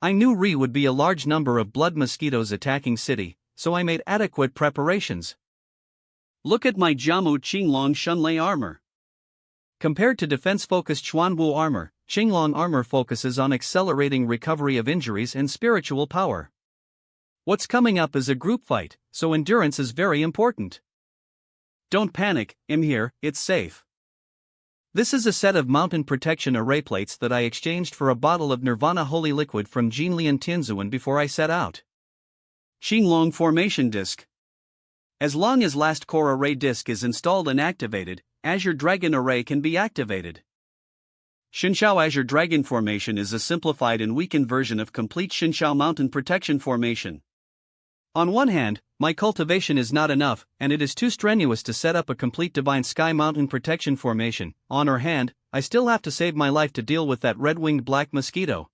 I knew would be a large number of blood mosquitoes attacking city, so I made adequate preparations. Look at my Jiamu Qinglong Shunlei armor. Compared to defense-focused Xuanwu armor, Qinglong armor focuses on accelerating recovery of injuries and spiritual power. What's coming up is a group fight, so endurance is very important. Don't panic, I'm here, it's safe. This is a set of mountain protection array plates that I exchanged for a bottle of Nirvana holy liquid from Jinlian Tianzuan before I set out. Qinglong Formation Disc. As long as last core array disc is installed and activated, Azure Dragon Array can be activated. Shinshao Azure Dragon Formation is a simplified and weakened version of complete Shinshao Mountain Protection Formation. On one hand, my cultivation is not enough, and it is too strenuous to set up a complete Divine Sky Mountain Protection Formation. On her hand, I still have to save my life to deal with that red-winged black mosquito.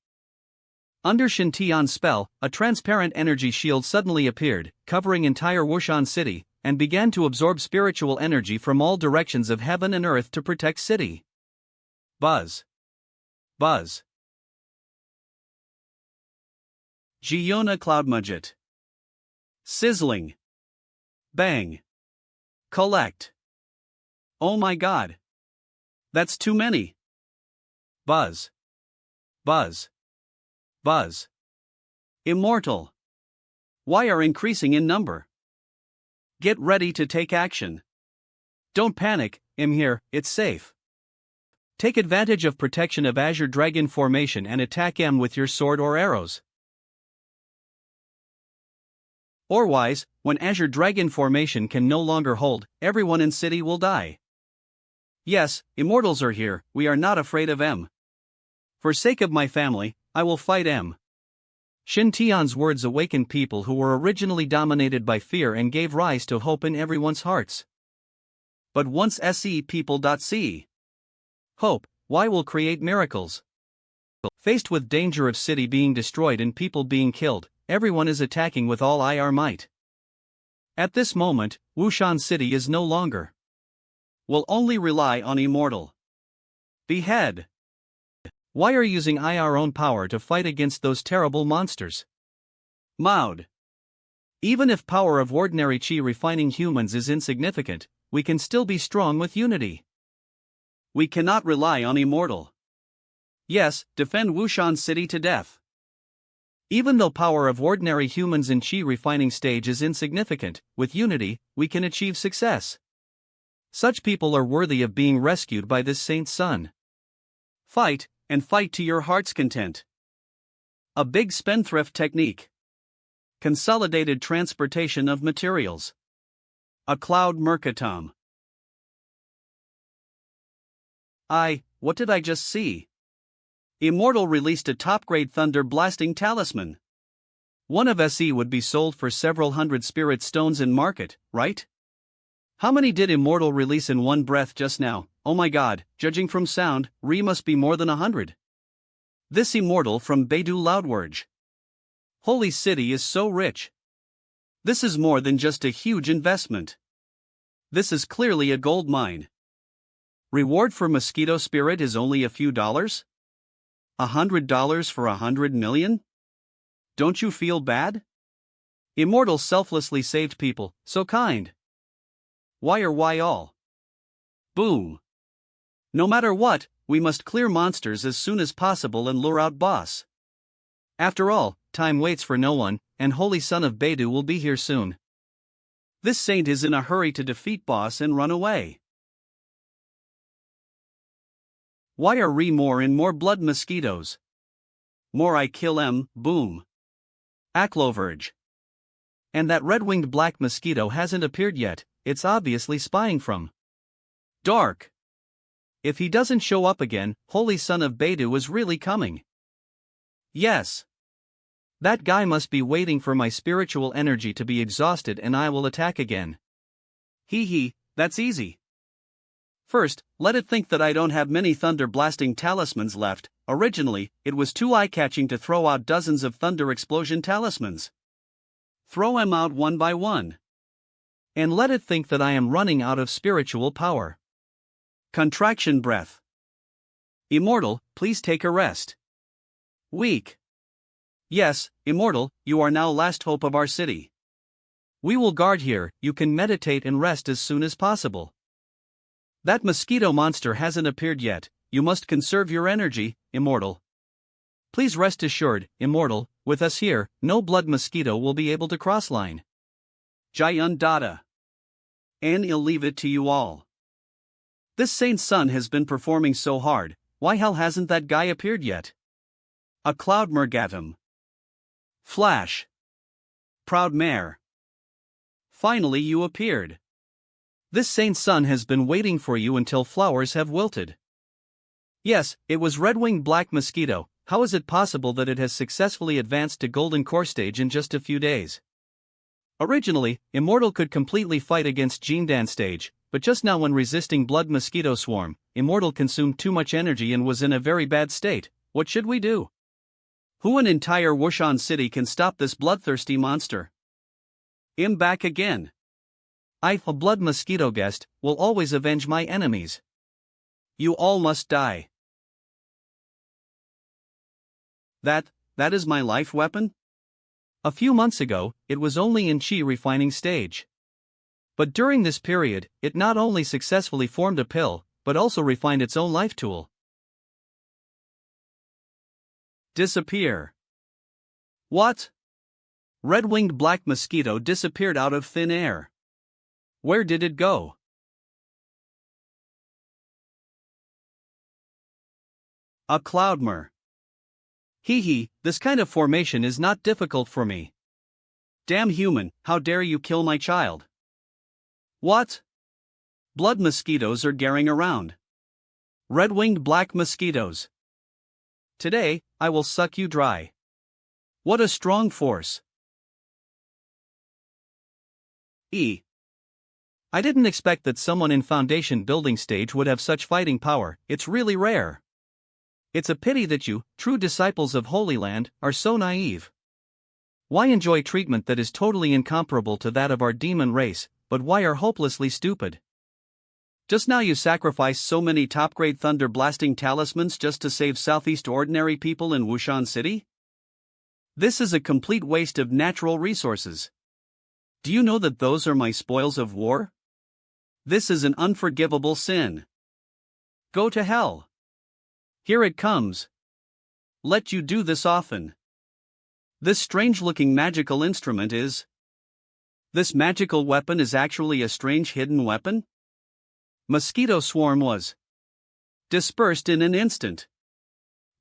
Under Shin Tian's spell, a transparent energy shield suddenly appeared, covering entire Wushan city, and began to absorb spiritual energy from all directions of heaven and earth to protect city. Buzz. Buzz. Giona Cloudmudget. Sizzling. Bang. Collect. Oh my god. That's too many. Buzz. Buzz. Buzz. Immortal. Why are increasing in number? Get ready to take action. Don't panic, I'm here, it's safe. Take advantage of protection of Azure Dragon Formation and attack M with your sword or arrows. Otherwise, when Azure Dragon Formation can no longer hold, everyone in city will die. Yes, immortals are here, we are not afraid of M. For sake of my family, I will fight M. Shin Tian's words awakened people who were originally dominated by fear and gave rise to hope in everyone's hearts. But once se people.c. Hope, why will create miracles? Faced with danger of city being destroyed and people being killed, everyone is attacking with all ir might. At this moment, Wushan city is no longer. Will only rely on immortal. Behead. Why are using our own power to fight against those terrible monsters? Maud. Even if power of ordinary chi refining humans is insignificant, we can still be strong with unity. We cannot rely on immortal. Yes, defend Wushan city to death. Even though power of ordinary humans in chi refining stage is insignificant, with unity, we can achieve success. Such people are worthy of being rescued by this saint's son. Fight, and fight to your heart's content. A big spendthrift technique. Consolidated transportation of materials. A cloud mercatom. What did I just see? Immortal released a top-grade thunder blasting talisman. One of SE would be sold for several hundred spirit stones in market, right? How many did Immortal release in one breath just now? Oh my god, judging from sound, must be more than 100. This Immortal from Beidou Loudwurge. Holy City is so rich. This is more than just a huge investment. This is clearly a gold mine. Reward for mosquito spirit is only a few dollars? $100 for 100 million? Don't you feel bad? Immortal selflessly saved people, so kind. Why all? Boom. No matter what, we must clear monsters as soon as possible and lure out boss. After all, time waits for no one, and Holy Son of Beidou will be here soon. This saint is in a hurry to defeat boss and run away. Why are more and more blood mosquitoes? More I kill em, boom. Acloverge. And that red-winged black mosquito hasn't appeared yet, it's obviously spying from dark. If he doesn't show up again, Holy Son of Beidou is really coming. Yes. That guy must be waiting for my spiritual energy to be exhausted and I will attack again. Hee, that's easy. First, let it think that I don't have many thunder blasting talismans left. Originally, it was too eye-catching to throw out dozens of thunder explosion talismans. Throw them out one by one. And let it think that I am running out of spiritual power. Contraction breath. Immortal, please take a rest. Weak. Yes, Immortal, you are now last hope of our city. We will guard here, you can meditate and rest as soon as possible. That mosquito monster hasn't appeared yet, you must conserve your energy, Immortal. Please rest assured, Immortal, with us here, no blood mosquito will be able to crossline. Jayun Dada. And I'll leave it to you all. This saint's son has been performing so hard, why hell hasn't that guy appeared yet? A cloud mergatum. Flash. Proud mare. Finally you appeared. This saint's son has been waiting for you until flowers have wilted. Yes, it was red-winged black mosquito. How is it possible that it has successfully advanced to golden core stage in just a few days? Originally, Immortal could completely fight against Jindan stage, but just now when resisting blood mosquito swarm, Immortal consumed too much energy and was in a very bad state. What should we do? Who in entire Wushan city can stop this bloodthirsty monster? I'm back again. I, a blood mosquito guest, will always avenge my enemies. You all must die. That is my life weapon? A few months ago, it was only in chi refining stage. But during this period, it not only successfully formed a pill, but also refined its own life tool. Disappear. What? Red-winged black mosquito disappeared out of thin air. Where did it go? A cloudmer. Hee, this kind of formation is not difficult for me. Damn human, how dare you kill my child? What? Blood mosquitoes are garing around. Red-winged black mosquitoes. Today, I will suck you dry. What a strong force. I didn't expect that someone in foundation building stage would have such fighting power, it's really rare. It's a pity that you, true disciples of Holy Land, are so naive. Why enjoy treatment that is totally incomparable to that of our demon race, but why are hopelessly stupid? Just now you sacrificed so many top-grade thunder-blasting talismans just to save Southeast ordinary people in Wushan City? This is a complete waste of natural resources. Do you know that those are my spoils of war? This is an unforgivable sin. Go to hell. Here it comes. Let you do this often. This strange-looking magical instrument is... This magical weapon is actually a strange hidden weapon? Mosquito swarm was dispersed in an instant.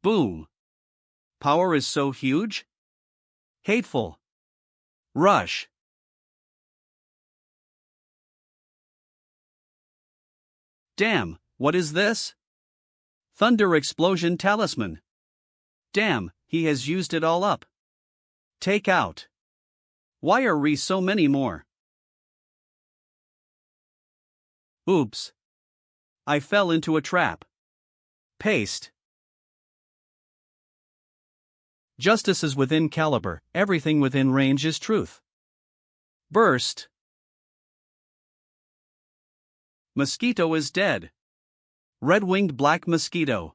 Boom. Power is so huge? Hateful. Rush. Damn, what is this? Thunder explosion talisman. Damn, he has used it all up. Take out. Why are so many more? Oops. I fell into a trap. Paste. Justice is within caliber, everything within range is truth. Burst. Mosquito is dead. Red-winged black mosquito.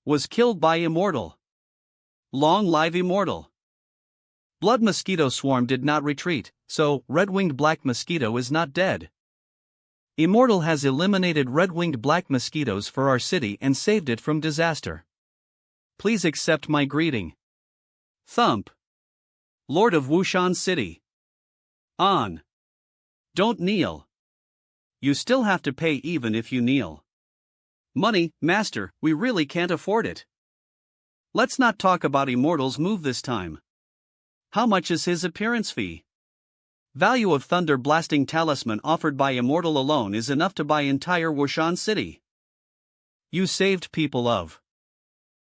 Was killed by Immortal. Long live Immortal. Blood mosquito swarm did not retreat, so red-winged black mosquito is not dead. Immortal has eliminated red-winged black mosquitoes for our city and saved it from disaster. Please accept my greeting. Thump. Lord of Wushan City. On. Don't kneel. You still have to pay even if you kneel. Money, master, we really can't afford it. Let's not talk about Immortal's move this time. How much is his appearance fee? Value of thunder blasting talisman offered by Immortal alone is enough to buy entire Wushan City. You saved people of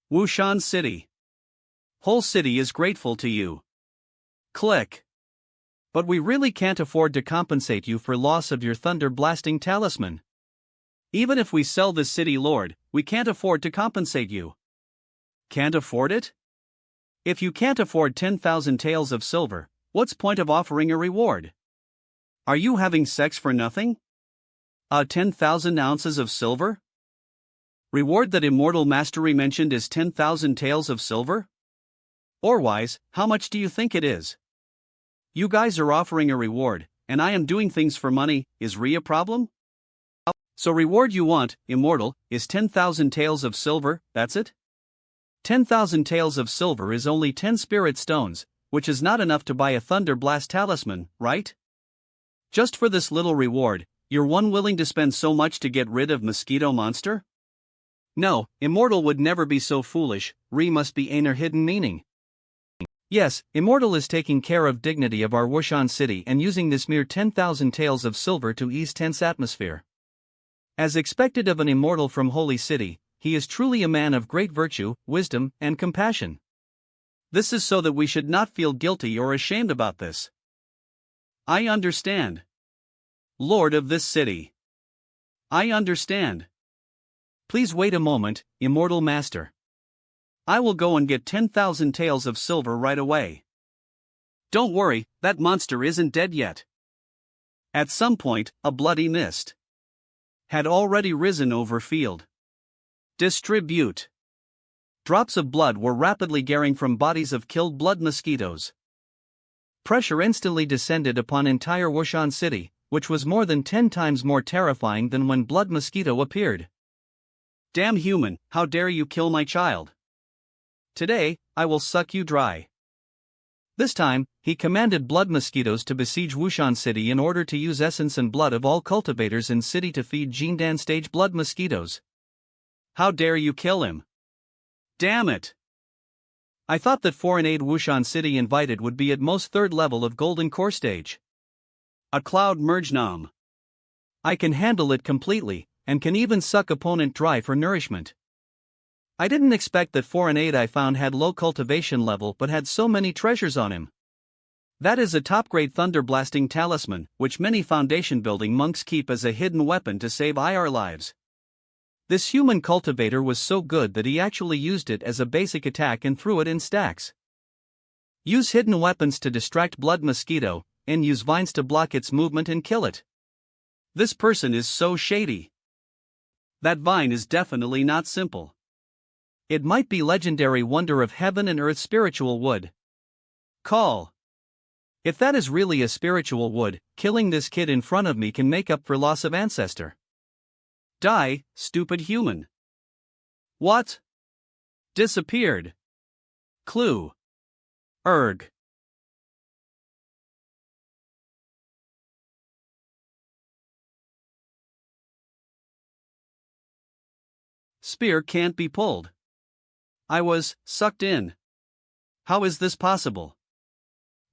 Wushan City. Whole city is grateful to you. Click. But we really can't afford to compensate you for loss of your thunder blasting talisman. Even if we sell this city, Lord, we can't afford to compensate you. Can't afford it? If you can't afford 10,000 taels of silver, what's point of offering a reward? Are you having sex for nothing? 10,000 ounces of silver? Reward that immortal mastery mentioned is 10,000 taels of silver? Orwise, how much do you think it is? You guys are offering a reward, and I am doing things for money. Is re a problem? So reward you want, immortal, is 10,000 taels of silver, that's it? 10,000 taels of silver is only 10 spirit stones, which is not enough to buy a Thunder Blast talisman, right? Just for this little reward, you're willing to spend so much to get rid of mosquito monster? No, immortal would never be so foolish. Re must be einer hidden meaning. Yes, immortal is taking care of dignity of our Wushan city and using this mere 10,000 taels of silver to ease tense atmosphere. As expected of an immortal from Holy City, he is truly a man of great virtue, wisdom, and compassion. This is so that we should not feel guilty or ashamed about this. I understand. Lord of this city. I understand. Please wait a moment, immortal master. I will go and get 10,000 taels of silver right away. Don't worry, that monster isn't dead yet. At some point, a bloody mist had already risen over field. Distribute. Drops of blood were rapidly gathering from bodies of killed blood mosquitoes. Pressure instantly descended upon entire Wushan city, which was more than 10 times more terrifying than when blood mosquito appeared. Damn human, how dare you kill my child? Today, I will suck you dry. This time, he commanded blood mosquitoes to besiege Wushan city in order to use essence and blood of all cultivators in city to feed Jindan stage blood mosquitoes. How dare you kill him? Damn it! I thought that foreign aid Wushan city invited would be at most 3rd level of golden core stage. A cloud merge nom. I can handle it completely, and can even suck opponent dry for nourishment. I didn't expect that foreign aid I found had low cultivation level but had so many treasures on him. That is a top-grade thunder blasting talisman, which many foundation building monks keep as a hidden weapon to save IR lives. This human cultivator was so good that he actually used it as a basic attack and threw it in stacks. Use hidden weapons to distract blood mosquito, and use vines to block its movement and kill it. This person is so shady. That vine is definitely not simple. It might be legendary wonder of heaven and earth spiritual wood. Call. If that is really a spiritual wood, killing this kid in front of me can make up for loss of ancestor. Die, stupid human. What? Disappeared. Clue. Erg. Spear can't be pulled. I was sucked in. How is this possible?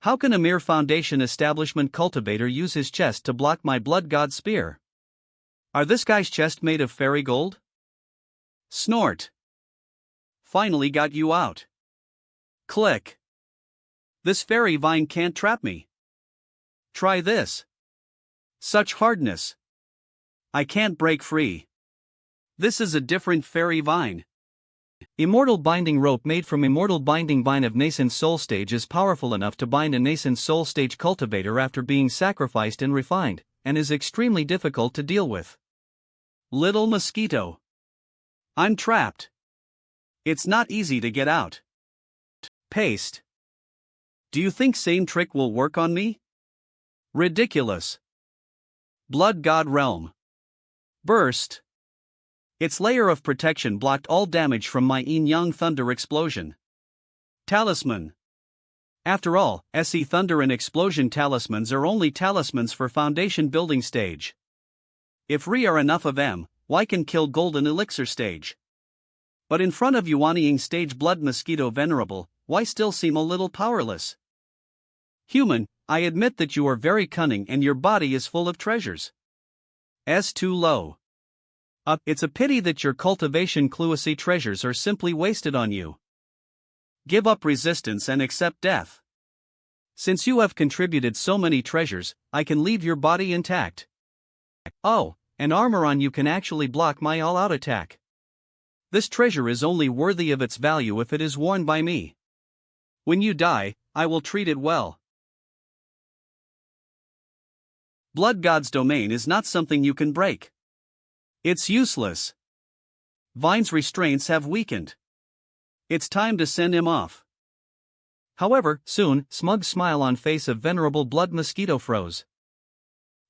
How can a mere foundation establishment cultivator use his chest to block my blood god spear? Are this guy's chest made of fairy gold? Snort. Finally got you out. Click. This fairy vine can't trap me. Try this. Such hardness. I can't break free. This is a different fairy vine. Immortal binding rope made from immortal binding vine of nascent soul stage is powerful enough to bind a nascent soul stage cultivator after being sacrificed and refined, and is extremely difficult to deal with. Little mosquito. I'm trapped. It's not easy to get out. Paste. Do you think same trick will work on me? Ridiculous. Blood God Realm. Burst. Its layer of protection blocked all damage from my yin-yang thunder explosion. Talisman. After all, SE thunder and explosion talismans are only talismans for foundation building stage. If re are enough of them, why can kill golden elixir stage? But in front of Yuanying stage blood mosquito venerable, why still seem a little powerless? Human, I admit that you are very cunning and your body is full of treasures. S too low. It's a pity that your cultivation cluacy treasures are simply wasted on you. Give up resistance and accept death. Since you have contributed so many treasures, I can leave your body intact. Oh, and armor on you can actually block my all-out attack. This treasure is only worthy of its value if it is worn by me. When you die, I will treat it well. Blood God's domain is not something you can break. It's useless. Vine's restraints have weakened. It's time to send him off. However, soon, smug smile on face of venerable blood mosquito froze.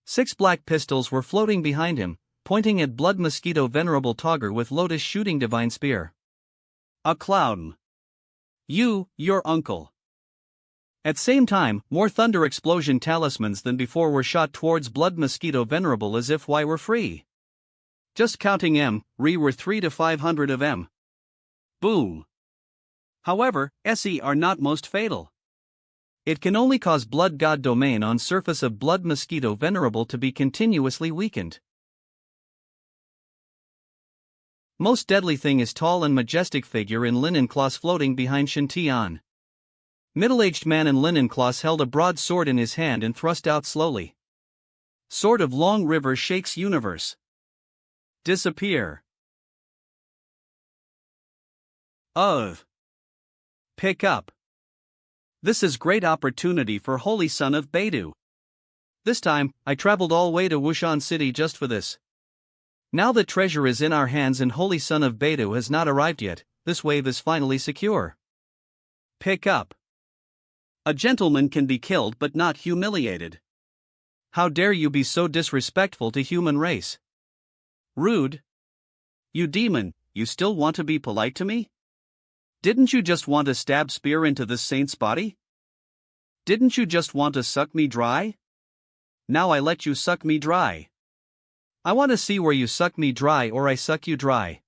6 black pistols were floating behind him, pointing at blood mosquito venerable Togger with lotus shooting divine spear. A clown. Your uncle. At same time, more thunder explosion talismans than before were shot towards blood mosquito venerable as if why were free. Just counting re were 3 to 500 of M. Boom. However, SE are not most fatal. It can only cause blood god domain on surface of blood mosquito venerable to be continuously weakened. Most deadly thing is tall and majestic figure in linen cloth floating behind Shintian. Middle-aged man in linen cloth held a broad sword in his hand and thrust out slowly. Sword of long river shakes universe. Disappear. Pick up. This is great opportunity for Holy Son of Beidou. This time, I traveled all way to Wushan City just for this. Now the treasure is in our hands and Holy Son of Beidou has not arrived yet, this wave is finally secure. Pick up. A gentleman can be killed but not humiliated. How dare you be so disrespectful to human race? Rude. You demon, you still want to be polite to me? Didn't you just want to stab spear into this saint's body? Didn't you just want to suck me dry? Now I let you suck me dry. I want to see where you suck me dry or I suck you dry.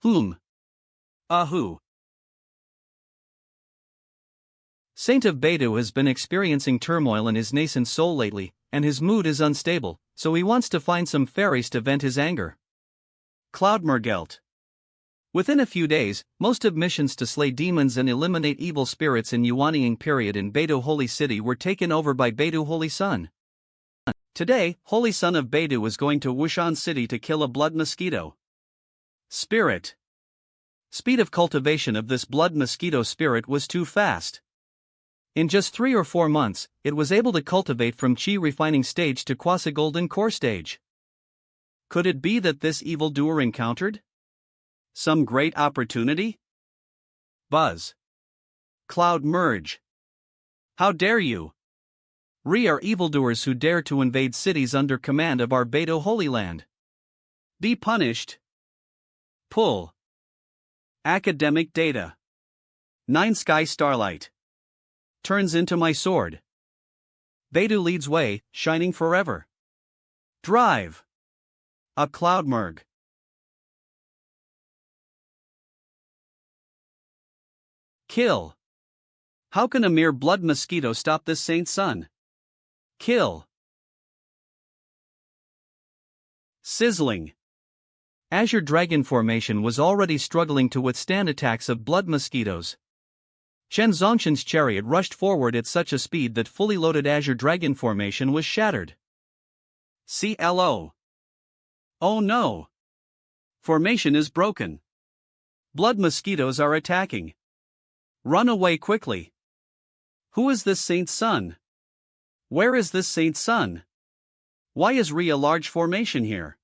Ahoo. Saint of Beidou has been experiencing turmoil in his nascent soul lately, and his mood is unstable, so he wants to find some fairies to vent his anger. Cloudmergelt. Within a few days, most of missions to slay demons and eliminate evil spirits in Yuanying period in Beidou Holy City were taken over by Beidou Holy Son. Today, Holy Son of Beidou is going to Wushan City to kill a blood mosquito. Spirit. Speed of cultivation of this blood mosquito spirit was too fast. In just 3 or 4 months, it was able to cultivate from Qi refining stage to quasi golden core stage. Could it be that this evildoer encountered some great opportunity? Buzz. Cloud merge. How dare you? Re are evildoers who dare to invade cities under command of our Beidou Holy Land. Be punished. Pull. Academic data. 9 sky starlight. Turns into my sword. Beidou leads way, shining forever. Drive. A cloud merg. Kill. How can a mere blood mosquito stop this saint's son? Kill. Sizzling. Azure Dragon Formation was already struggling to withstand attacks of blood mosquitoes. Shen Zongshan's chariot rushed forward at such a speed that fully loaded Azure Dragon Formation was shattered. CLO. Oh no. Formation is broken. Blood mosquitoes are attacking. Run away quickly. Who is this saint's son? Where is this saint's son? Why is Re a large formation here?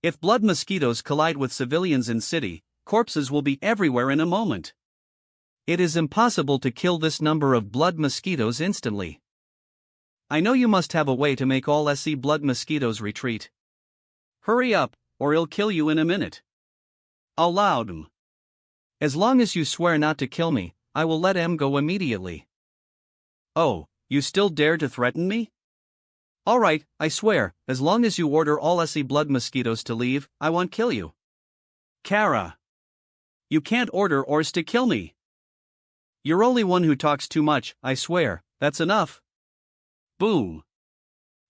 If blood mosquitoes collide with civilians in city, corpses will be everywhere in a moment. It is impossible to kill this number of blood mosquitoes instantly. I know you must have a way to make all SC blood mosquitoes retreat. Hurry up, or he'll kill you in a minute. Aloud. As long as you swear not to kill me, I will let M go immediately. Oh, you still dare to threaten me? Alright, I swear, as long as you order all SC blood mosquitoes to leave, I won't kill you. Kara. You can't order Ors to kill me. You're only one who talks too much, I swear, that's enough. Boom.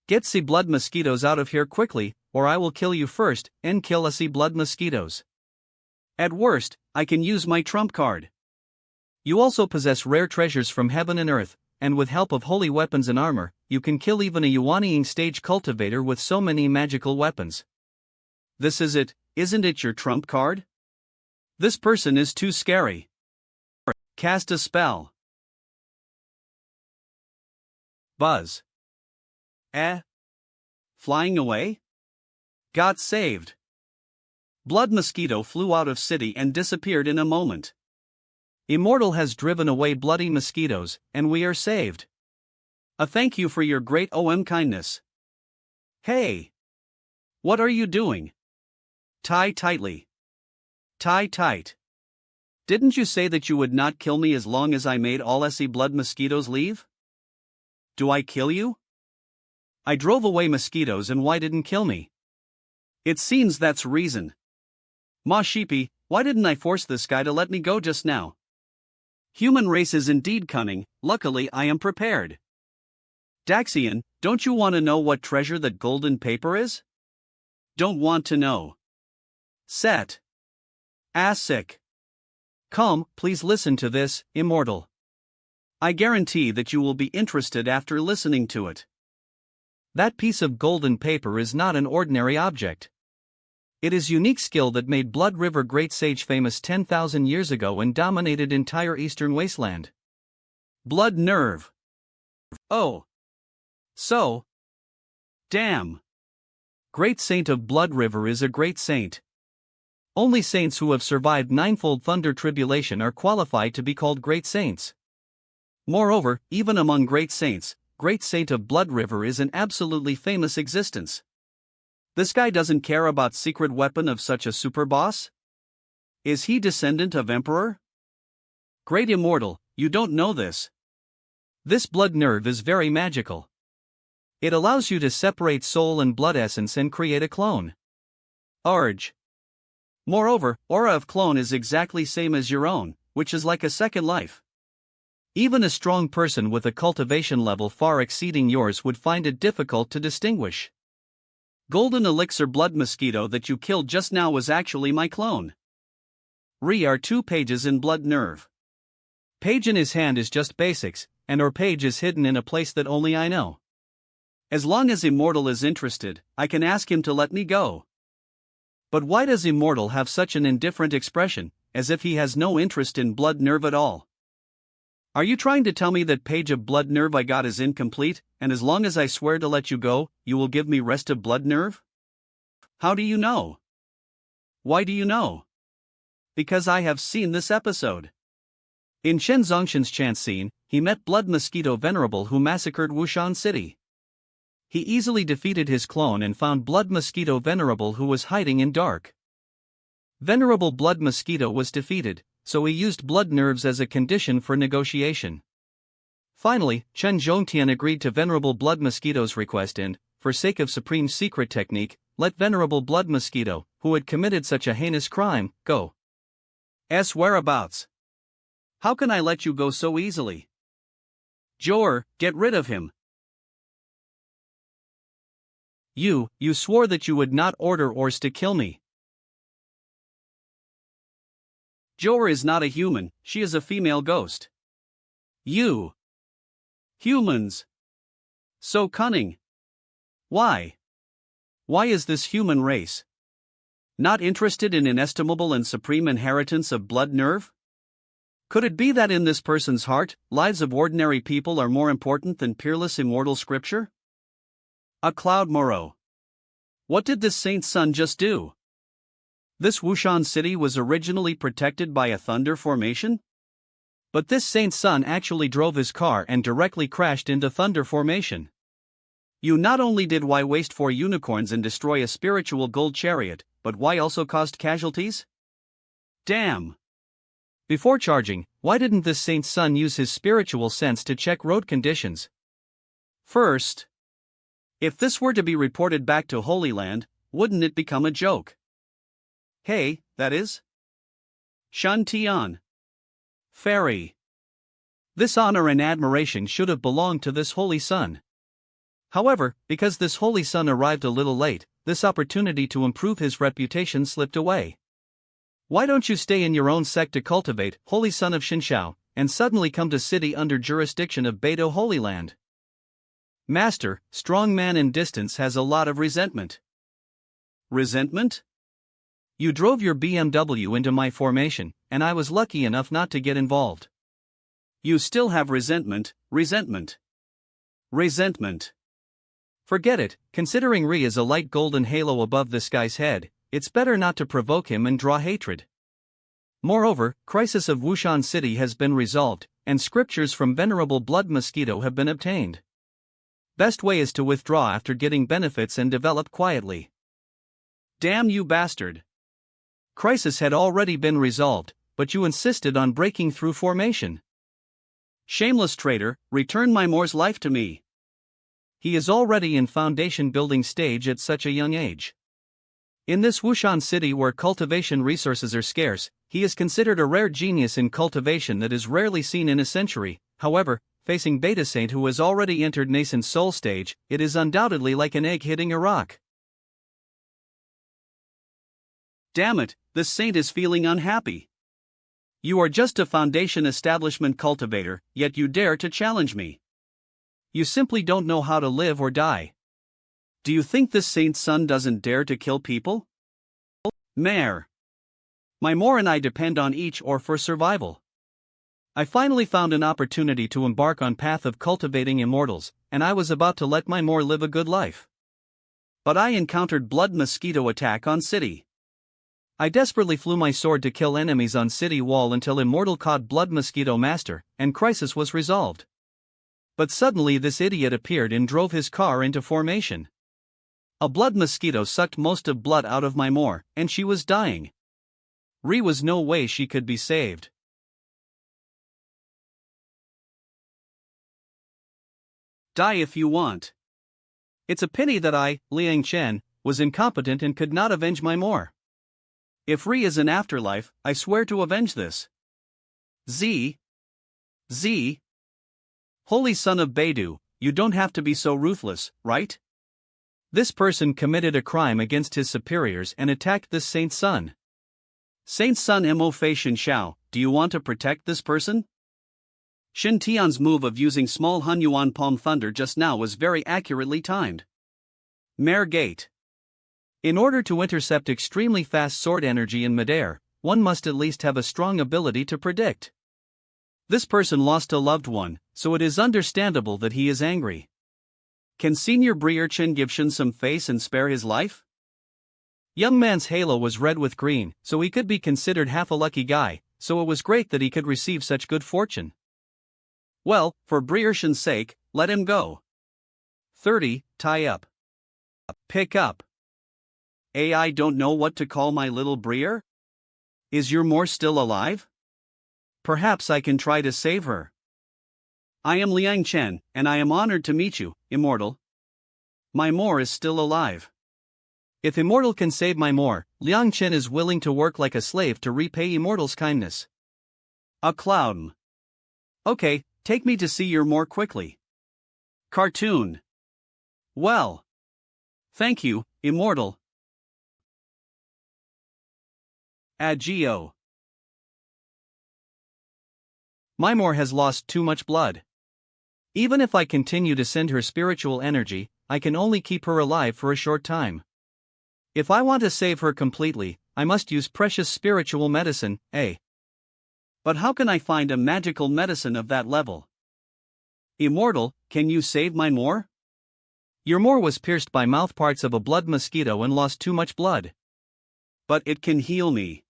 Get C blood mosquitoes out of here quickly, or I will kill you first, and kill C blood mosquitoes. At worst, I can use my trump card. You also possess rare treasures from heaven and earth, and with help of holy weapons and armor, you can kill even a Yuaniing stage cultivator with so many magical weapons. This is it, isn't it your trump card? This person is too scary. Cast a spell. Buzz. Flying away? Got saved. Blood mosquito flew out of city and disappeared in a moment. Immortal has driven away bloody mosquitoes, and we are saved. A thank you for your great kindness. Hey! What are you doing? Tie tightly. Tie tight. Didn't you say that you would not kill me as long as I made all SE blood mosquitoes leave? Do I kill you? I drove away mosquitoes and why didn't kill me? It seems that's reason. Ma sheepy, why didn't I force this guy to let me go just now? Human race is indeed cunning, luckily I am prepared. Daxian, don't you want to know what treasure that golden paper is? Don't want to know. Set. Sick. Come, please listen to this, Immortal. I guarantee that you will be interested after listening to it. That piece of golden paper is not an ordinary object. It is unique skill that made Blood River Great Sage famous 10,000 years ago and dominated entire eastern wasteland. Blood nerve. Oh. So. Damn. Great Saint of Blood River is a great saint. Only saints who have survived ninefold thunder tribulation are qualified to be called great saints. Moreover, even among great saints, Great Saint of Blood River is an absolutely famous existence. This guy doesn't care about secret weapon of such a super boss? Is he descendant of Emperor? Great Immortal, you don't know this. This blood nerve is very magical. It allows you to separate soul and blood essence and create a clone. Urge. Moreover, aura of clone is exactly same as your own, which is like a second life. Even a strong person with a cultivation level far exceeding yours would find it difficult to distinguish. Golden elixir blood mosquito that you killed just now was actually my clone. Are 2 pages in blood nerve. Page in his hand is just basics, and our page is hidden in a place that only I know. As long as Immortal is interested, I can ask him to let me go. But why does Immortal have such an indifferent expression, as if he has no interest in blood nerve at all? Are you trying to tell me that page of blood nerve I got is incomplete, and as long as I swear to let you go, you will give me rest of blood nerve? How do you know? Why do you know? Because I have seen this episode. In Shen Zongshan's chance scene, he met Blood Mosquito Venerable who massacred Wushan City. He easily defeated his clone and found Blood Mosquito Venerable who was hiding in dark. Venerable Blood Mosquito was defeated, so he used blood nerves as a condition for negotiation. Finally, Chen Zhongtian agreed to Venerable Blood Mosquito's request and, for sake of supreme secret technique, let Venerable Blood Mosquito, who had committed such a heinous crime, go. Whereabouts? How can I let you go so easily? Jor, get rid of him. You swore that you would not order Ors to kill me. Jor is not a human, she is a female ghost. You. Humans. So cunning. Why? Why is this human race not interested in inestimable and supreme inheritance of blood nerve? Could it be that in this person's heart, lives of ordinary people are more important than peerless immortal scripture? A cloud Moro. What did this saint's son just do? This Wushan city was originally protected by a thunder formation? But this saint's son actually drove his car and directly crashed into thunder formation. You not only did why waste 4 unicorns and destroy a spiritual gold chariot, but why also caused casualties? Damn! Before charging, why didn't this saint's son use his spiritual sense to check road conditions? First, if this were to be reported back to Holy Land, wouldn't it become a joke? Hey, that is? Shun Tian. Fairy. This honor and admiration should have belonged to this holy son. However, because this holy son arrived a little late, this opportunity to improve his reputation slipped away. Why don't you stay in your own sect to cultivate, holy son of Shinshao, and suddenly come to city under jurisdiction of Beidou Holy Land. Master, strong man in distance has a lot of resentment. Resentment? You drove your BMW into my formation, and I was lucky enough not to get involved. You still have resentment, resentment. Resentment. Forget it, considering Ri is a light golden halo above this guy's head, it's better not to provoke him and draw hatred. Moreover, crisis of Wushan City has been resolved, and scriptures from Venerable Blood Mosquito have been obtained. Best way is to withdraw after getting benefits and develop quietly. Damn you bastard. Crisis had already been resolved, but you insisted on breaking through formation. Shameless traitor, return my Moore's life to me. He is already in foundation building stage at such a young age. In this Wushan city where cultivation resources are scarce, he is considered a rare genius in cultivation that is rarely seen in a century. However, facing Beta Saint who has already entered nascent soul stage, it is undoubtedly like an egg hitting a rock. Damn it, this saint is feeling unhappy. You are just a foundation establishment cultivator, yet you dare to challenge me. You simply don't know how to live or die. Do you think this saint's son doesn't dare to kill people? Mare. My Moore and I depend on each or for survival. I finally found an opportunity to embark on path of cultivating immortals, and I was about to let my Moore live a good life. But I encountered blood mosquito attack on city. I desperately flew my sword to kill enemies on city wall until Immortal caught blood mosquito master, and crisis was resolved. But suddenly this idiot appeared and drove his car into formation. A blood mosquito sucked most of blood out of my Moore, and she was dying. Ri was no way she could be saved. Die if you want. It's a pity that I, Liang Chen, was incompetent and could not avenge my Moore. If Ri is an afterlife, I swear to avenge this. Z. Holy son of Beidou, you don't have to be so ruthless, right? This person committed a crime against his superiors and attacked this saint's son. Saint's son Mo Fei Shen Xiao, do you want to protect this person? Shin Tian's move of using small Hun Yuan Palm Thunder just now was very accurately timed. Mare Gate. In order to intercept extremely fast sword energy in midair, one must at least have a strong ability to predict. This person lost a loved one, so it is understandable that he is angry. Can Senior Brierchen give Shen some face and spare his life? Young man's halo was red with green, so he could be considered half a lucky guy, so it was great that he could receive such good fortune. Well, for Brierchen's sake, let him go. 30, tie up. Pick up. I don't know what to call my little Brier? Is your Moore still alive? Perhaps I can try to save her. I am Liang Chen, and I am honored to meet you, Immortal. My Moore is still alive. If Immortal can save my Moore, Liang Chen is willing to work like a slave to repay Immortal's kindness. A clown. Okay, take me to see your Moore quickly. Cartoon. Well. Thank you, Immortal. Agio. My Moore has lost too much blood. Even if I continue to send her spiritual energy, I can only keep her alive for a short time. If I want to save her completely, I must use precious spiritual medicine, But how can I find a magical medicine of that level? Immortal, can you save my Moore? Your Moore was pierced by mouthparts of a blood mosquito and lost too much blood. But it can heal me.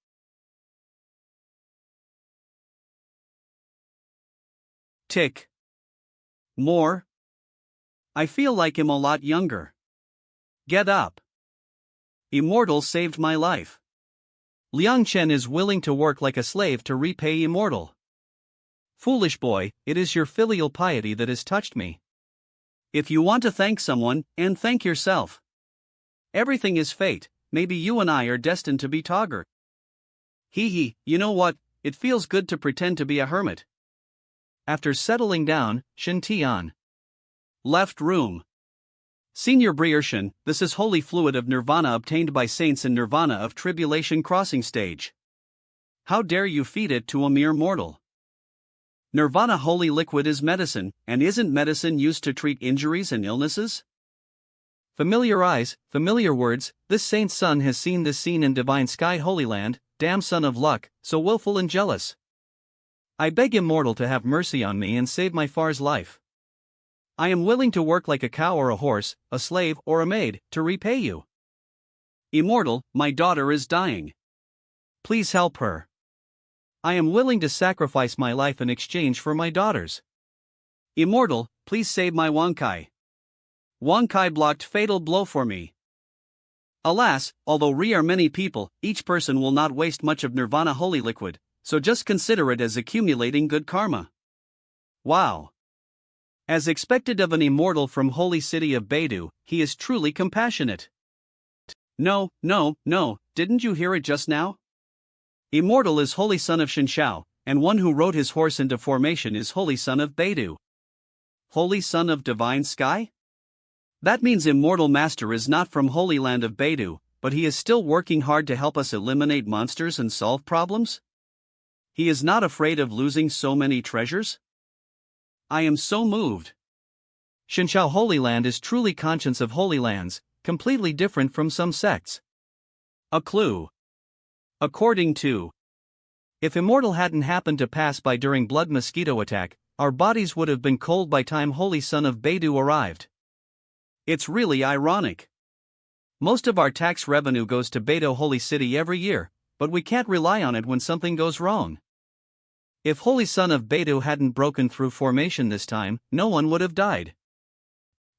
Tick. Moore? I feel like I'm a lot younger. Get up. Immortal saved my life. Liang Chen is willing to work like a slave to repay Immortal. Foolish boy, it is your filial piety that has touched me. If you want to thank someone, and thank yourself. Everything is fate, maybe you and I are destined to be Togger. Hee, you know what, it feels good to pretend to be a hermit. After settling down, Shin Tian. Left room. Senior Brierchen, this is holy fluid of nirvana obtained by saints in nirvana of tribulation crossing stage. How dare you feed it to a mere mortal? Nirvana holy liquid is medicine, and isn't medicine used to treat injuries and illnesses? Familiar eyes, familiar words, this saint's son has seen this scene in divine sky holy land, damn son of luck, so willful and jealous. I beg Immortal to have mercy on me and save my far's life. I am willing to work like a cow or a horse, a slave or a maid, to repay you. Immortal, my daughter is dying. Please help her. I am willing to sacrifice my life in exchange for my daughter's. Immortal, please save my Wonkai. Wonkai blocked fatal blow for me. Alas, although we are many people, each person will not waste much of Nirvana holy liquid, so just consider it as accumulating good karma. Wow. As expected of an immortal from holy city of Beidou, he is truly compassionate. No, didn't you hear it just now? Immortal is holy son of Shinshao, and one who rode his horse into formation is holy son of Beidou. Holy son of divine sky? That means Immortal Master is not from holy land of Beidou, but he is still working hard to help us eliminate monsters and solve problems? He is not afraid of losing so many treasures? I am so moved. Shinshao Holy Land is truly conscious of holy lands, completely different from some sects. A clue. According to, if Immortal hadn't happened to pass by during blood mosquito attack, our bodies would have been cold by time Holy Son of Beidou arrived. It's really ironic. Most of our tax revenue goes to Beidou Holy City every year, but we can't rely on it when something goes wrong. If Holy Son of Beidou hadn't broken through formation this time, no one would have died.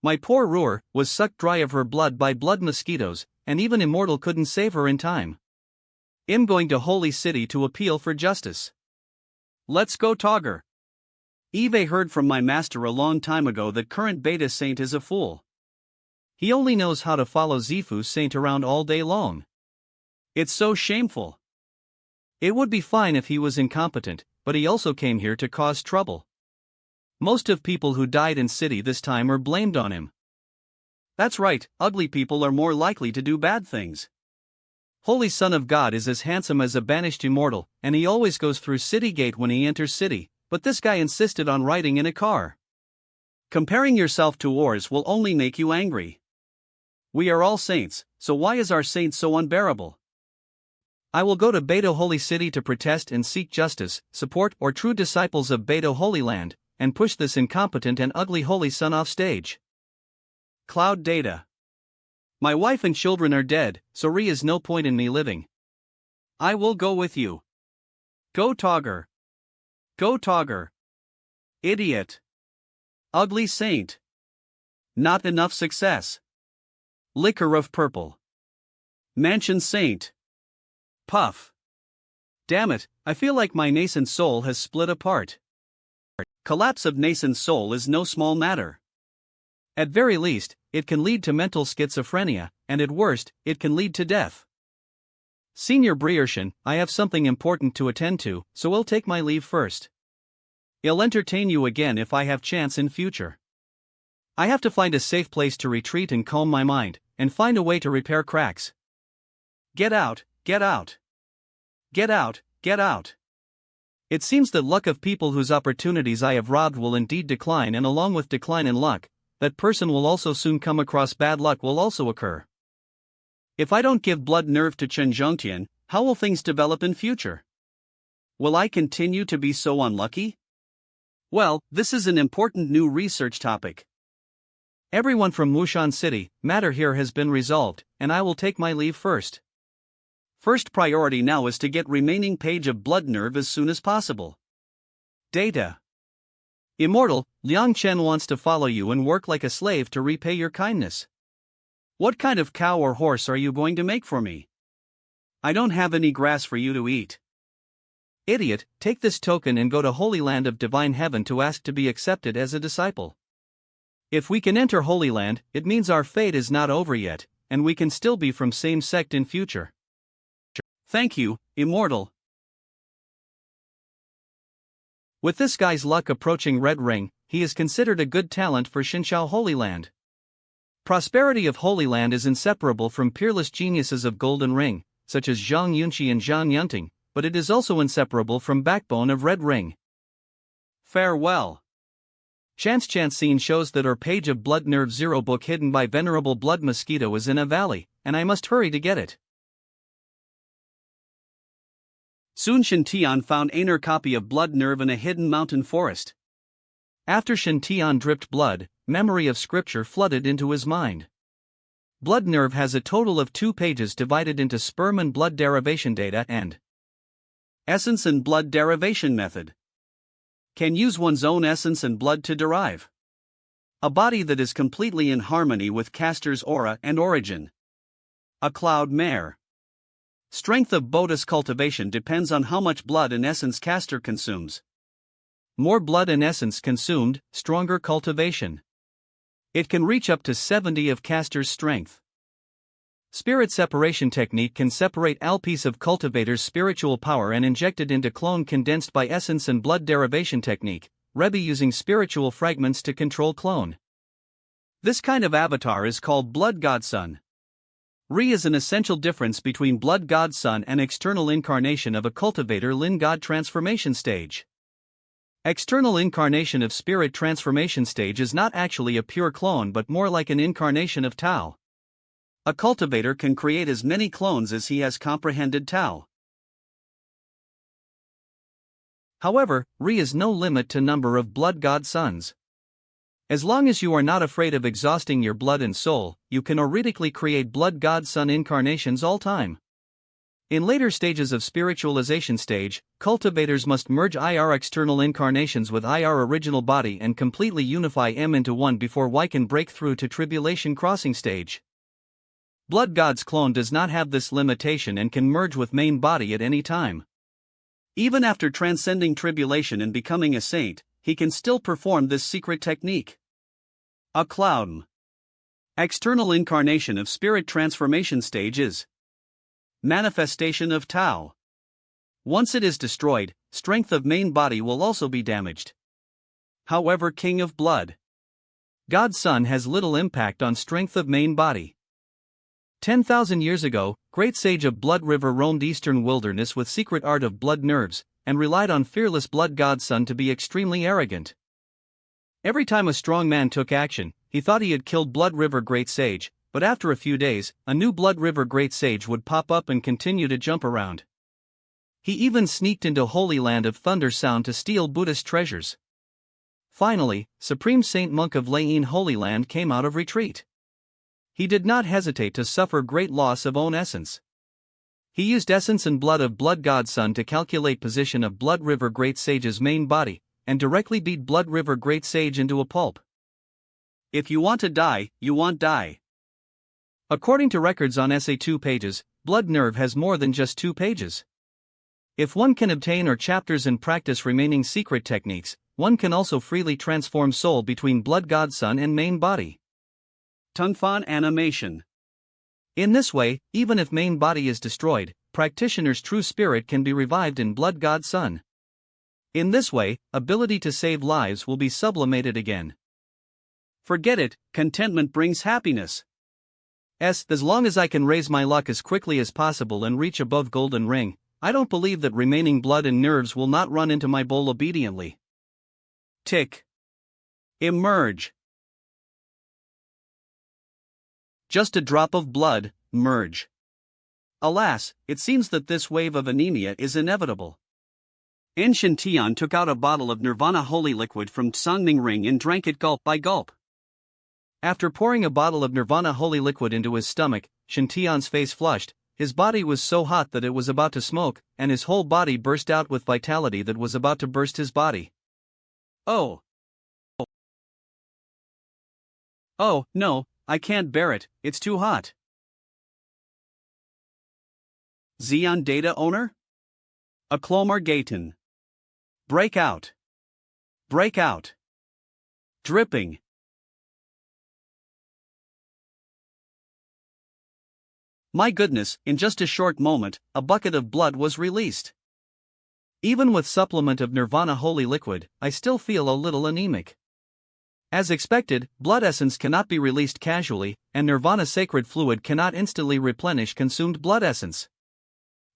My poor Ruhr was sucked dry of her blood by blood mosquitoes, and even Immortal couldn't save her in time. I'm going to Holy City to appeal for justice. Let's go, Togger. Eve heard from my master a long time ago that current beta saint is a fool. He only knows how to follow Zifu saint around all day long. It's so shameful. It would be fine if he was incompetent, but he also came here to cause trouble. Most of people who died in city this time are blamed on him. That's right, ugly people are more likely to do bad things. Holy Son of God is as handsome as a banished immortal, and he always goes through city gate when he enters city, but this guy insisted on riding in a car. Comparing yourself to ours will only make you angry. We are all saints, so why is our saint so unbearable? I will go to Beidou Holy City to protest and seek justice, support or true disciples of Beidou Holy Land, and push this incompetent and ugly Holy Son off stage. Cloud data. My wife and children are dead, so is no point in me living. I will go with you. Go Togger. Go Togger. Idiot. Ugly saint. Not enough success. Liquor of purple. Mansion saint. Puff. Damn it, I feel like my nascent soul has split apart. Collapse of nascent soul is no small matter. At very least, it can lead to mental schizophrenia, and at worst, it can lead to death. Senior Brierschen, I have something important to attend to, so I'll take my leave first. I'll entertain you again if I have chance in future. I have to find a safe place to retreat and calm my mind, and find a way to repair cracks. Get out, get out. Get out, get out. It seems that luck of people whose opportunities I have robbed will indeed decline, and along with decline in luck, that person will also soon come across bad luck will also occur. If I don't give blood nerve to Chen Zhongtian, how will things develop in future? Will I continue to be so unlucky? Well, this is an important new research topic. Everyone from Wushan City, matter here has been resolved, and I will take my leave first. First priority now is to get remaining page of blood nerve as soon as possible. Data. Immortal, Liang Chen wants to follow you and work like a slave to repay your kindness. What kind of cow or horse are you going to make for me? I don't have any grass for you to eat. Idiot, take this token and go to Holy Land of Divine Heaven to ask to be accepted as a disciple. If we can enter Holy Land, it means our fate is not over yet, and we can still be from same sect in future. Thank you, Immortal. With this guy's luck approaching Red Ring, he is considered a good talent for Shinshao Holy Land. Prosperity of Holy Land is inseparable from peerless geniuses of Golden Ring, such as Zhang Yunqi and Zhang Yunting, but it is also inseparable from backbone of Red Ring. Farewell. Chance scene shows that our page of Blood Nerve 0 book hidden by Venerable Blood Mosquito is in a valley, and I must hurry to get it. Soon Shintian found another copy of Blood Nerve in a hidden mountain forest. After Shintian dripped blood, memory of scripture flooded into his mind. Blood Nerve has a total of 2 pages divided into sperm and blood derivation data and essence and blood derivation method. Can use one's own essence and blood to derive a body that is completely in harmony with caster's aura and origin. A cloud mare. Strength of Bodis cultivation depends on how much blood and essence caster consumes. More blood and essence consumed, stronger cultivation. It can reach up to 70 of caster's strength. Spirit separation technique can separate all piece of cultivator's spiritual power and inject it into clone condensed by essence and blood derivation technique, Rebbe using spiritual fragments to control clone. This kind of avatar is called Blood Godson. Re is an essential difference between Blood Godson and external incarnation of a cultivator Lin God transformation stage. External incarnation of spirit transformation stage is not actually a pure clone but more like an incarnation of Tao. A cultivator can create as many clones as he has comprehended Tao. However, Re is no limit to number of blood god sons. As long as you are not afraid of exhausting your blood and soul, you can theoretically create blood god son incarnations all time. In later stages of spiritualization stage, cultivators must merge IR external incarnations with IR original body and completely unify M into one before Y can break through to tribulation crossing stage. Blood God's clone does not have this limitation and can merge with main body at any time. Even after transcending tribulation and becoming a saint, he can still perform this secret technique. A cloud. External incarnation of spirit transformation stage is manifestation of Tao. Once it is destroyed, strength of main body will also be damaged. However, King of Blood God's Son has little impact on strength of main body. 10,000 years ago, great sage of Blood River roamed eastern wilderness with secret art of blood nerves, and relied on fearless Blood God's Son to be extremely arrogant. Every time a strong man took action, he thought he had killed Blood River Great Sage, but after a few days, a new Blood River Great Sage would pop up and continue to jump around. He even sneaked into Holy Land of Thunder Sound to steal Buddhist treasures. Finally, Supreme Saint Monk of Lain Holy Land came out of retreat. He did not hesitate to suffer great loss of own essence. He used essence and blood of Blood God's Son to calculate position of Blood River Great Sage's main body, and directly beat Blood River Great Sage into a pulp. If you want to die, you won't die. According to records on Essay 2 pages, Blood Nerve has more than just 2 pages. If one can obtain or chapters and practice remaining secret techniques, one can also freely transform soul between Blood God's Son and main body. Tungfan animation. In this way, even if main body is destroyed, practitioner's true spirit can be revived in Blood God's Son. In this way, ability to save lives will be sublimated again. Forget it, contentment brings happiness. As long as I can raise my luck as quickly as possible and reach above golden ring, I don't believe that remaining blood and nerves will not run into my bowl obediently. Tick. Emerge. Just a drop of blood, merge. Alas, it seems that this wave of anemia is inevitable. Ancient Tian took out a bottle of Nirvana holy liquid from Tsangming Ring and drank it gulp by gulp. After pouring a bottle of Nirvana holy liquid into his stomach, Shintian's face flushed, his body was so hot that it was about to smoke, and his whole body burst out with vitality that was about to burst his body. Oh, no, I can't bear it, it's too hot. Xeon Data Owner? Aklomar Gayton. Break out. Break out. Dripping. My goodness, in just a short moment, a bucket of blood was released. Even with supplement of Nirvana holy liquid, I still feel a little anemic. As expected, blood essence cannot be released casually, and Nirvana sacred fluid cannot instantly replenish consumed blood essence.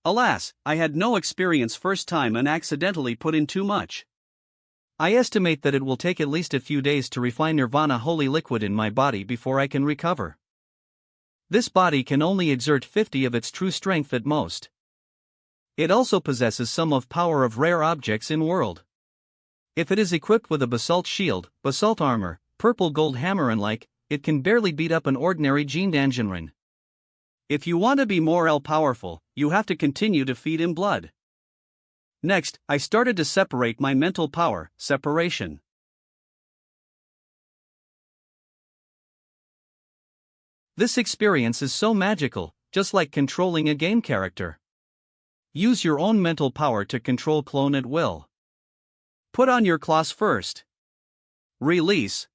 Alas, I had no experience first time and accidentally put in too much. I estimate that it will take at least a few days to refine Nirvana holy liquid in my body before I can recover. This body can only exert 50 of its true strength at most. It also possesses some of power of rare objects in world. If it is equipped with a basalt shield, basalt armor, purple gold hammer and like, it can barely beat up an ordinary Jean Dangenrin. If you want to be more powerful, you have to continue to feed him blood. Next, I started to separate my mental power, separation. This experience is so magical, just like controlling a game character. Use your own mental power to control clone at will. Put on your claws first. Release.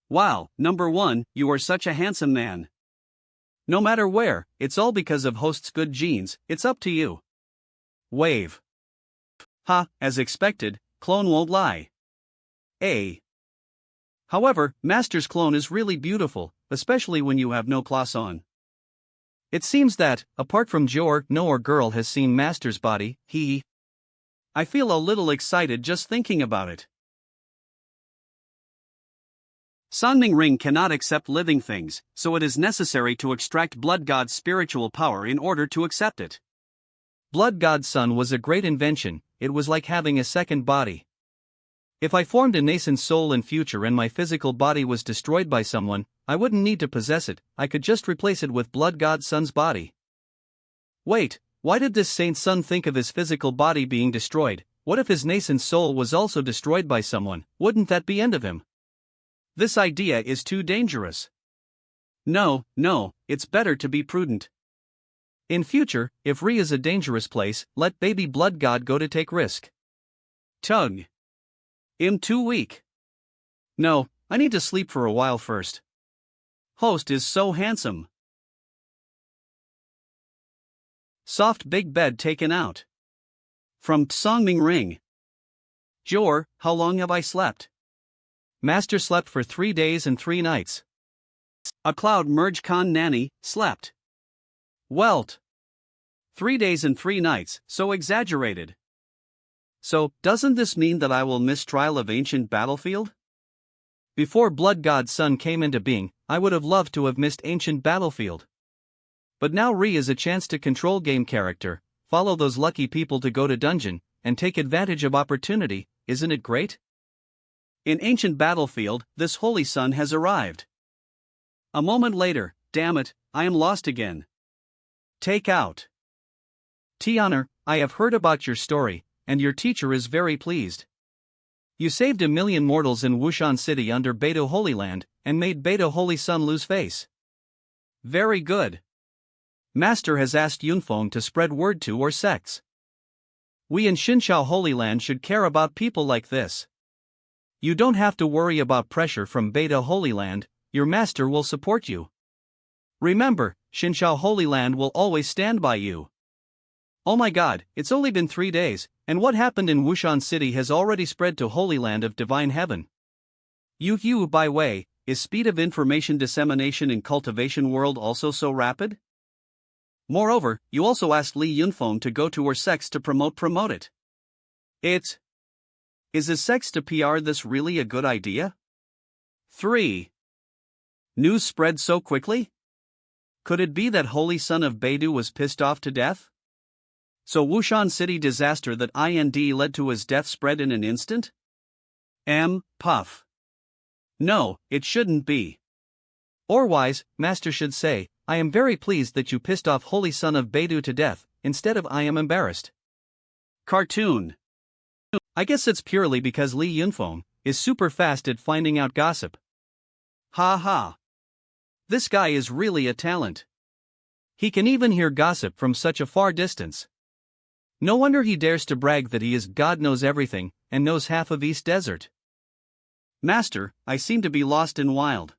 Wow, number 1, you are such a handsome man. No matter where, it's all because of host's good genes, it's up to you. Wave. Ha, as expected, clone won't lie. However, Master's clone is really beautiful, especially when you have no claws on. It seems that, apart from Jor, no or girl has seen Master's body, I feel a little excited just thinking about it. Sanming Ring cannot accept living things, so it is necessary to extract Blood God's spiritual power in order to accept it. Blood God's Sun was a great invention, it was like having a second body. If I formed a nascent soul in future and my physical body was destroyed by someone, I wouldn't need to possess it, I could just replace it with Blood God's Sun's body. Wait, why did this Saint Sun think of his physical body being destroyed? What if his nascent soul was also destroyed by someone? Wouldn't that be end of him? This idea is too dangerous. No, it's better to be prudent. In future, if Re is a dangerous place, let baby Blood God go to take risk. Tug. I'm too weak. No, I need to sleep for a while first. Host is so handsome. Soft big bed taken out. From Songming Ring. Jor, how long have I slept? Master slept for 3 days and 3 nights. A cloud merge con nanny, slept. Welt. 3 days and 3 nights, so exaggerated. So, doesn't this mean that I will miss trial of ancient battlefield? Before Blood God's Sun came into being, I would have loved to have missed ancient battlefield. But now Re is a chance to control game character, follow those lucky people to go to dungeon, and take advantage of opportunity, isn't it great? In ancient battlefield, this holy sun has arrived. A moment later, damn it, I am lost again. Take out. Tian'er, I have heard about your story, and your teacher is very pleased. You saved 1 million mortals in Wushan City under Beidou Holy Land, and made Beidou Holy Sun lose face. Very good. Master has asked Yunfeng to spread word to our sects. We in Xinqiao Holy Land should care about people like this. You don't have to worry about pressure from Beidou Holy Land, your master will support you. Remember, Xinqiao Holy Land will always stand by you. Oh my god, it's only been 3 days, and what happened in Wushan City has already spread to Holy Land of Divine Heaven. You, by way, is speed of information dissemination in cultivation world also so rapid? Moreover, you also asked Li Yunfeng to go to her sects to promote it. Is his sects to PR this really a good idea? 3. News spread so quickly? Could it be that Holy Son of Beidou was pissed off to death? So Wushan City disaster that IND led to his death spread in an instant? Puff. No, it shouldn't be. Or wise, Master should say, I am very pleased that you pissed off Holy Son of Beidou to death, instead of I am embarrassed. Cartoon. I guess it's purely because Li Yunfeng is super fast at finding out gossip. Ha ha. This guy is really a talent. He can even hear gossip from such a far distance. No wonder he dares to brag that he is God knows everything, and knows half of East Desert. Master, I seem to be lost in wild.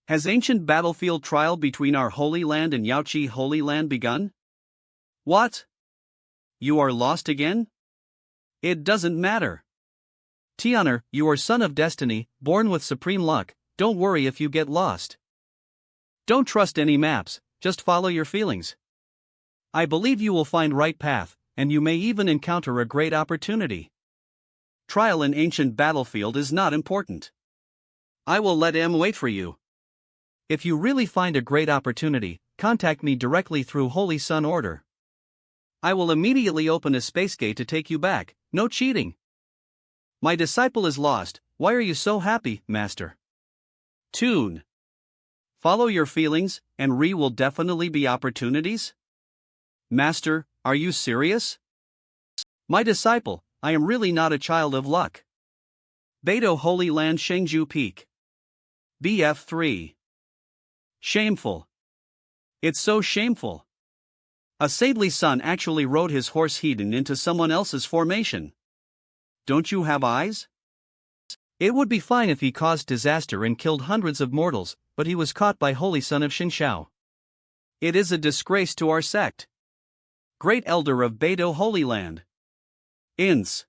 Has ancient battlefield trial between our Holy Land and Yaoqi Holy Land begun? What? You are lost again? It doesn't matter. Tian'er, you are son of destiny, born with supreme luck, don't worry if you get lost. Don't trust any maps, just follow your feelings. I believe you will find right path, and you may even encounter a great opportunity. trial in ancient battlefield is not important. I will let him wait for you. If you really find a great opportunity, contact me directly through Holy Sun Order. I will immediately open a space gate to take you back, no cheating. My disciple is lost, why are you so happy, Master? Tune. Follow your feelings, and will definitely be opportunities? Master, are you serious? My disciple, I am really not a child of luck. Beidou Holy Land Shengju Peak. BF3. Shameful. It's so shameful. A Sadly son actually rode his horse Hedon into someone else's formation. Don't you have eyes? It would be fine if he caused disaster and killed hundreds of mortals, but he was caught by Holy Son of Xinshao. It is a disgrace to our sect. Great Elder of Beidou Holy Land. Ins.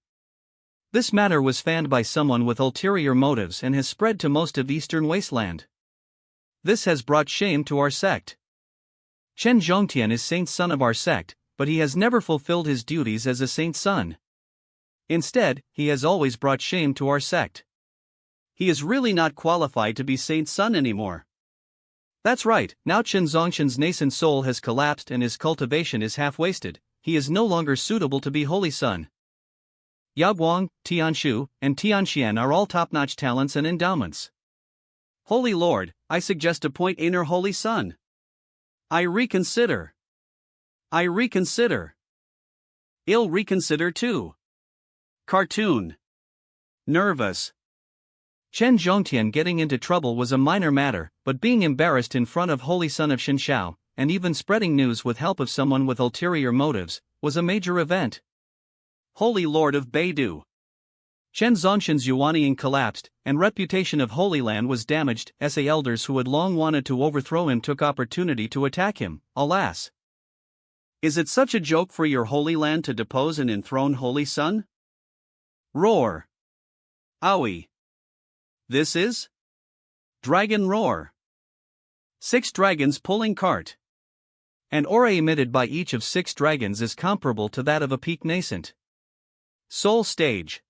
This matter was fanned by someone with ulterior motives and has spread to most of Eastern Wasteland. This has brought shame to our sect. Chen Zhongtian is saint's son of our sect, but he has never fulfilled his duties as a saint's son. Instead, he has always brought shame to our sect. He is really not qualified to be saint's son anymore. That's right, now Chen Zongtian's nascent soul has collapsed and his cultivation is half-wasted, he is no longer suitable to be holy son. Yao Guang, Tianshu, and Tianxian are all top-notch talents and endowments. Holy Lord, I suggest appoint Aner Holy Son. I reconsider. I'll reconsider too. Cartoon. Nervous. Chen Zhongtian getting into trouble was a minor matter, but being embarrassed in front of Holy Son of Xinshao, and even spreading news with help of someone with ulterior motives, was a major event. Holy Lord of Beidou. Chen Zongtian's Yuanying collapsed, and reputation of Holy Land was damaged, as the elders who had long wanted to overthrow him took opportunity to attack him, alas. Is it such a joke for your Holy Land to depose and enthrone Holy Son? Roar. Owie. This is? Dragon Roar. 6 dragons pulling cart. An aura emitted by each of 6 dragons is comparable to that of a peak nascent. Soul stage.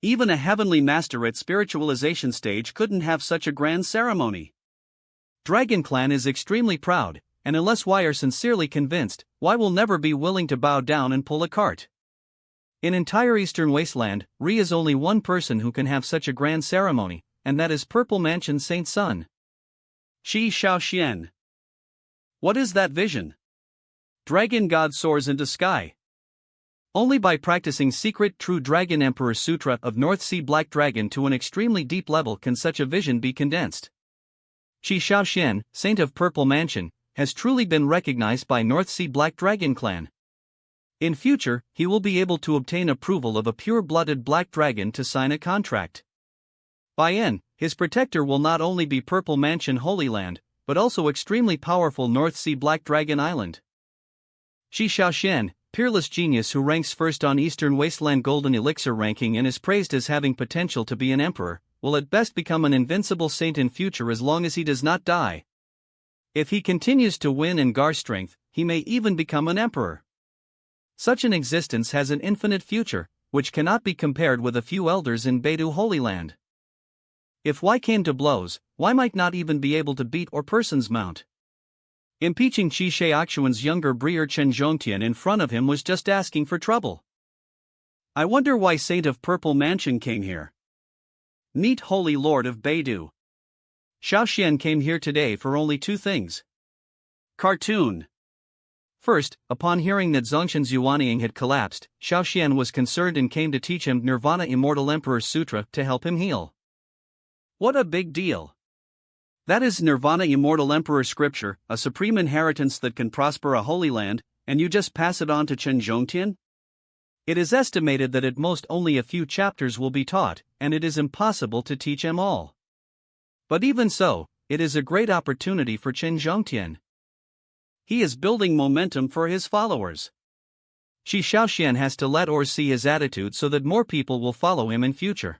Even a heavenly master at spiritualization stage couldn't have such a grand ceremony. Dragon Clan is extremely proud, and unless Y are sincerely convinced, Y will never be willing to bow down and pull a cart. In entire Eastern Wasteland, Ri is only one person who can have such a grand ceremony, and that is Purple Mansion Saint Sun. Shi Shaoxian. What is that vision? Dragon God soars into sky. Only by practicing secret true Dragon Emperor Sutra of North Sea Black Dragon to an extremely deep level can such a vision be condensed. Shi Shaoxian, Saint of Purple Mansion, has truly been recognized by North Sea Black Dragon Clan. In future, he will be able to obtain approval of a pure-blooded black dragon to sign a contract. By N, his protector will not only be Purple Mansion Holy Land, but also extremely powerful North Sea Black Dragon Island. Shi Shaoxian, peerless genius who ranks first on Eastern Wasteland Golden Elixir ranking and is praised as having potential to be an emperor, will at best become an invincible saint in future as long as he does not die. If he continues to win and gar strength, he may even become an emperor. Such an existence has an infinite future, which cannot be compared with a few elders in Beidou Holy Land. If Y came to blows, Y might not even be able to beat or person's mount. Impeaching Qi Shaoxuan's younger Brier Chen Zhongtian in front of him was just asking for trouble. I wonder why Saint of Purple Mansion came here. Meet Holy Lord of Beidou. Shaoxian came here today for only 2 things. Cartoon. First, upon hearing that Zongtian's Yuanying had collapsed, Shaoxian was concerned and came to teach him Nirvana Immortal Emperor Sutra to help him heal. What a big deal. That is Nirvana Immortal Emperor Scripture, a supreme inheritance that can prosper a holy land, and you just pass it on to Chen Zhongtian? It is estimated that at most only a few chapters will be taught, and it is impossible to teach them all. But even so, it is a great opportunity for Chen Zhongtian. He is building momentum for his followers. Shi Shaoxian has to let Or see his attitude so that more people will follow him in future.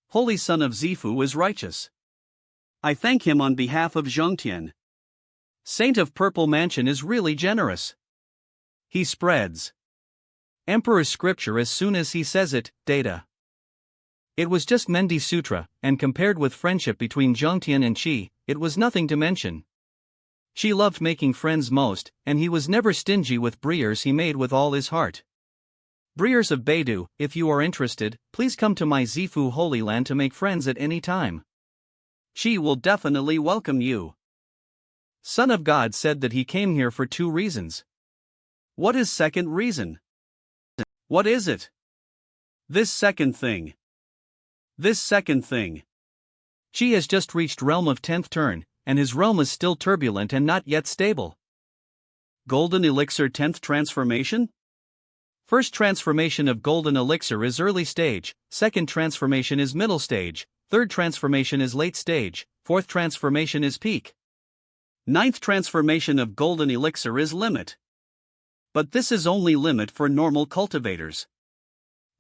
Holy Son of Zifu is righteous. I thank him on behalf of Zhongtian. Saint of Purple Mansion is really generous. He spreads Emperor's scripture as soon as he says it, data. It was just Mendi's sutra, and compared with friendship between Zhongtian and Qi, it was nothing to mention. Qi loved making friends most, and he was never stingy with briars he made with all his heart. Briars of Beidou, if you are interested, please come to my Zifu Holy Land to make friends at any time. Qi will definitely welcome you. Son of God said that he came here for 2 reasons. What is second reason? What is it? This second thing. Qi has just reached realm of 10th turn, and his realm is still turbulent and not yet stable. Golden Elixir 10th transformation? First transformation of Golden Elixir is early stage, second transformation is middle stage, third transformation is late stage, fourth transformation is peak. 9th transformation of Golden Elixir is limit. But this is only limit for normal cultivators.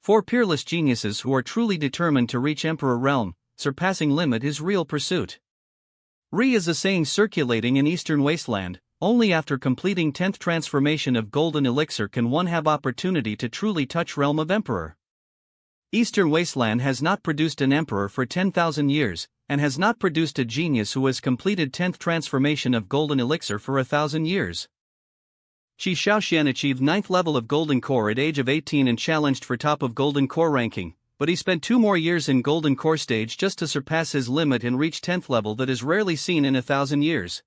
For peerless geniuses who are truly determined to reach Emperor Realm, surpassing limit is real pursuit. Re is a saying circulating in Eastern Wasteland, only after completing 10th transformation of Golden Elixir can one have opportunity to truly touch Realm of Emperor. Eastern Wasteland has not produced an Emperor for 10,000 years, and has not produced a genius who has completed 10th transformation of Golden Elixir for 1,000 years. Qi Shaoxian achieved 9th level of Golden Core at age of 18 and challenged for top of Golden Core ranking, but he spent 2 more years in Golden Core stage just to surpass his limit and reach 10th level that is rarely seen in 1,000 years.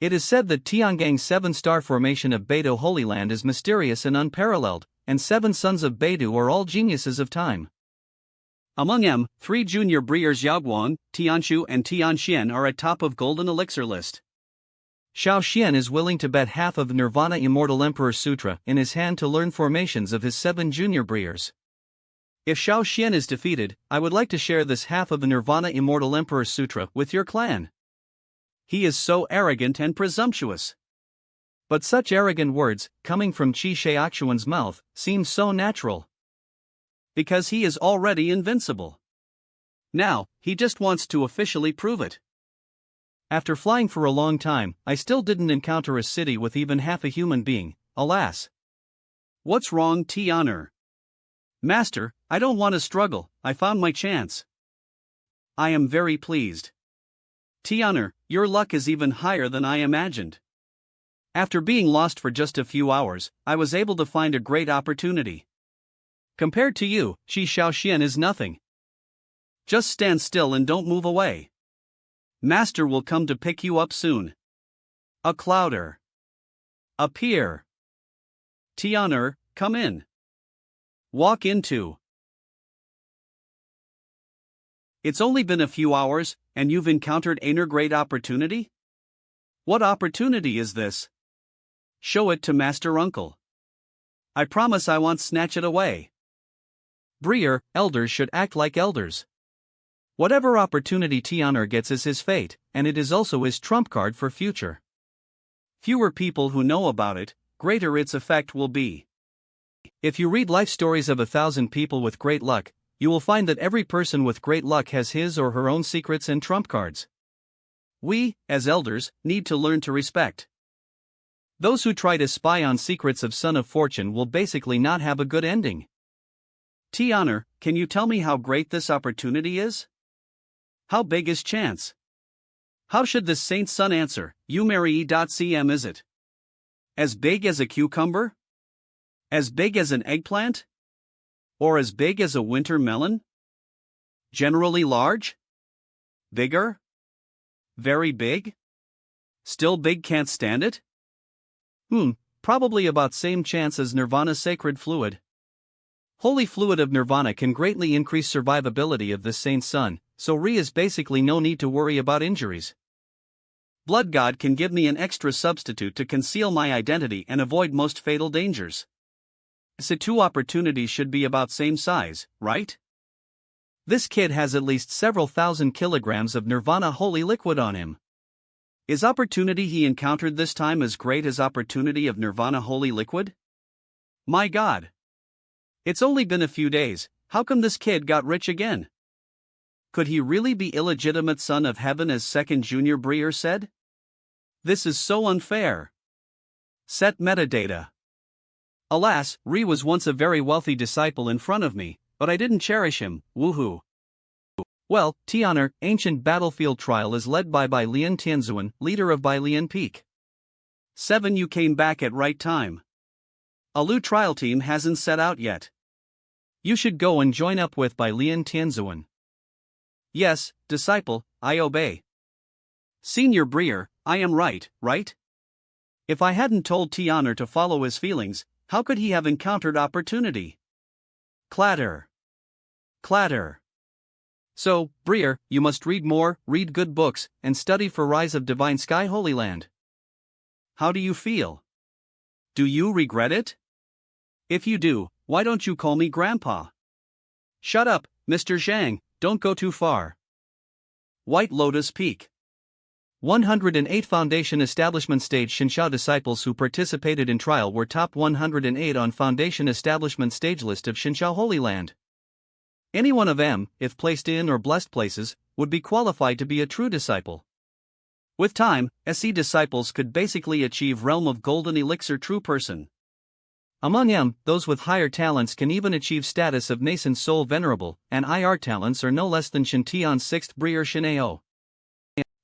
It is said that Tiangang's 7-star formation of Beidou Holy Land is mysterious and unparalleled, and 7 sons of Beidou are all geniuses of time. Among them, 3 junior briars Yaoguang, Tianshu and Tianxian are at top of Golden Elixir list. Shaoxian is willing to bet half of Nirvana Immortal Emperor Sutra in his hand to learn formations of his 7 junior briars. If Shaoxian is defeated, I would like to share this half of the Nirvana Immortal Emperor Sutra with your clan. He is so arrogant and presumptuous. But such arrogant words, coming from Qi Shaoxian's mouth, seem so natural. Because he is already invincible. Now, he just wants to officially prove it. After flying for a long time, I still didn't encounter a city with even half a human being, alas. What's wrong, Tianer? Master, I don't want to struggle, I found my chance. I am very pleased. Tianer, your luck is even higher than I imagined. After being lost for just a few hours, I was able to find a great opportunity. Compared to you, Qi Shaoxian is nothing. Just stand still and don't move away. Master will come to pick you up soon. A clouder. Appear. Tianer, come in. Walk into. It's only been a few hours, and you've encountered a great opportunity? What opportunity is this? Show it to Master Uncle. I promise I won't snatch it away. Briar, elders should act like elders. Whatever opportunity Tianer gets is his fate, and it is also his trump card for future. Fewer people who know about it, greater its effect will be. If you read life stories of 1,000 people with great luck, you will find that every person with great luck has his or her own secrets and trump cards. We, as elders, need to learn to respect. Those who try to spy on secrets of Son of Fortune will basically not have a good ending. Tianer, can you tell me how great this opportunity is? How big is chance? How should this Saint Son answer, Umari.cm is it? As big as a cucumber? As big as an eggplant? Or as big as a winter melon? Generally large? Bigger? Very big? Still big can't stand it? Probably about same chance as Nirvana sacred fluid. Holy fluid of Nirvana can greatly increase survivability of this Saint Son, so Re is basically no need to worry about injuries. Blood God can give me an extra substitute to conceal my identity and avoid most fatal dangers. So 2 opportunities should be about same size, right? This kid has at least several thousand kilograms of Nirvana holy liquid on him. Is opportunity he encountered this time as great as opportunity of Nirvana holy liquid? My God! It's only been a few days, how come this kid got rich again? Could he really be illegitimate son of heaven as second junior Briar said? This is so unfair. Set metadata. Alas, Ri was once a very wealthy disciple in front of me, but I didn't cherish him, woohoo. Well, Tian'er, ancient battlefield trial is led by Bai Lian Tianzuan, leader of Bai Lian Peak. 7. You came back at right time. A Lu trial team hasn't set out yet. You should go and join up with Bai Lian Tianzuan. Yes, disciple, I obey. Senior Brier, I am right? If I hadn't told Tian'er to follow his feelings, how could he have encountered opportunity? Clatter. Clatter. So, Brier, you must read more, read good books, and study for Rise of Divine Sky Holy Land. How do you feel? Do you regret it? If you do, why don't you call me Grandpa? Shut up, Mr. Zhang, don't go too far. White Lotus Peak. 108 Foundation Establishment Stage Xinxiao disciples who participated in trial were top 108 on Foundation Establishment Stage list of Xinxiao Holy Land. Any one of them, if placed in or blessed places, would be qualified to be a true disciple. With time, SE disciples could basically achieve Realm of Golden Elixir True Person. Among them, those with higher talents can even achieve status of Nascent Soul Venerable, and IR talents are no less than Shintian's 6th Brier Shinao.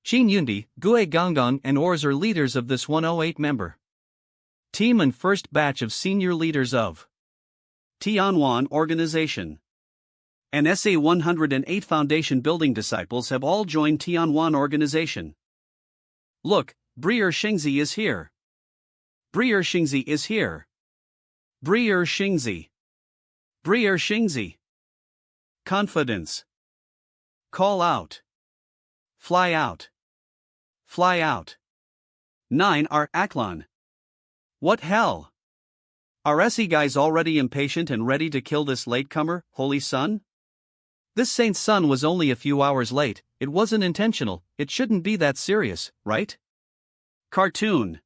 Xin Yundi, Gue Gongdong and Ors are leaders of this 108 member team and first batch of senior leaders of Tianwan Organization. And SA 108 Foundation building disciples have all joined Tianwan Organization. Look, Brier Xingzi is here. Brier Xingzi is here. Brier Xingzi. Brier Xingzi. Confidence. Call out. Fly out. Fly out. 9. Are Aklan. What hell? Are SE guys already impatient and ready to kill this latecomer, Holy Sun? This saint's son was only a few hours late, it wasn't intentional, it shouldn't be that serious, right? Cartoon.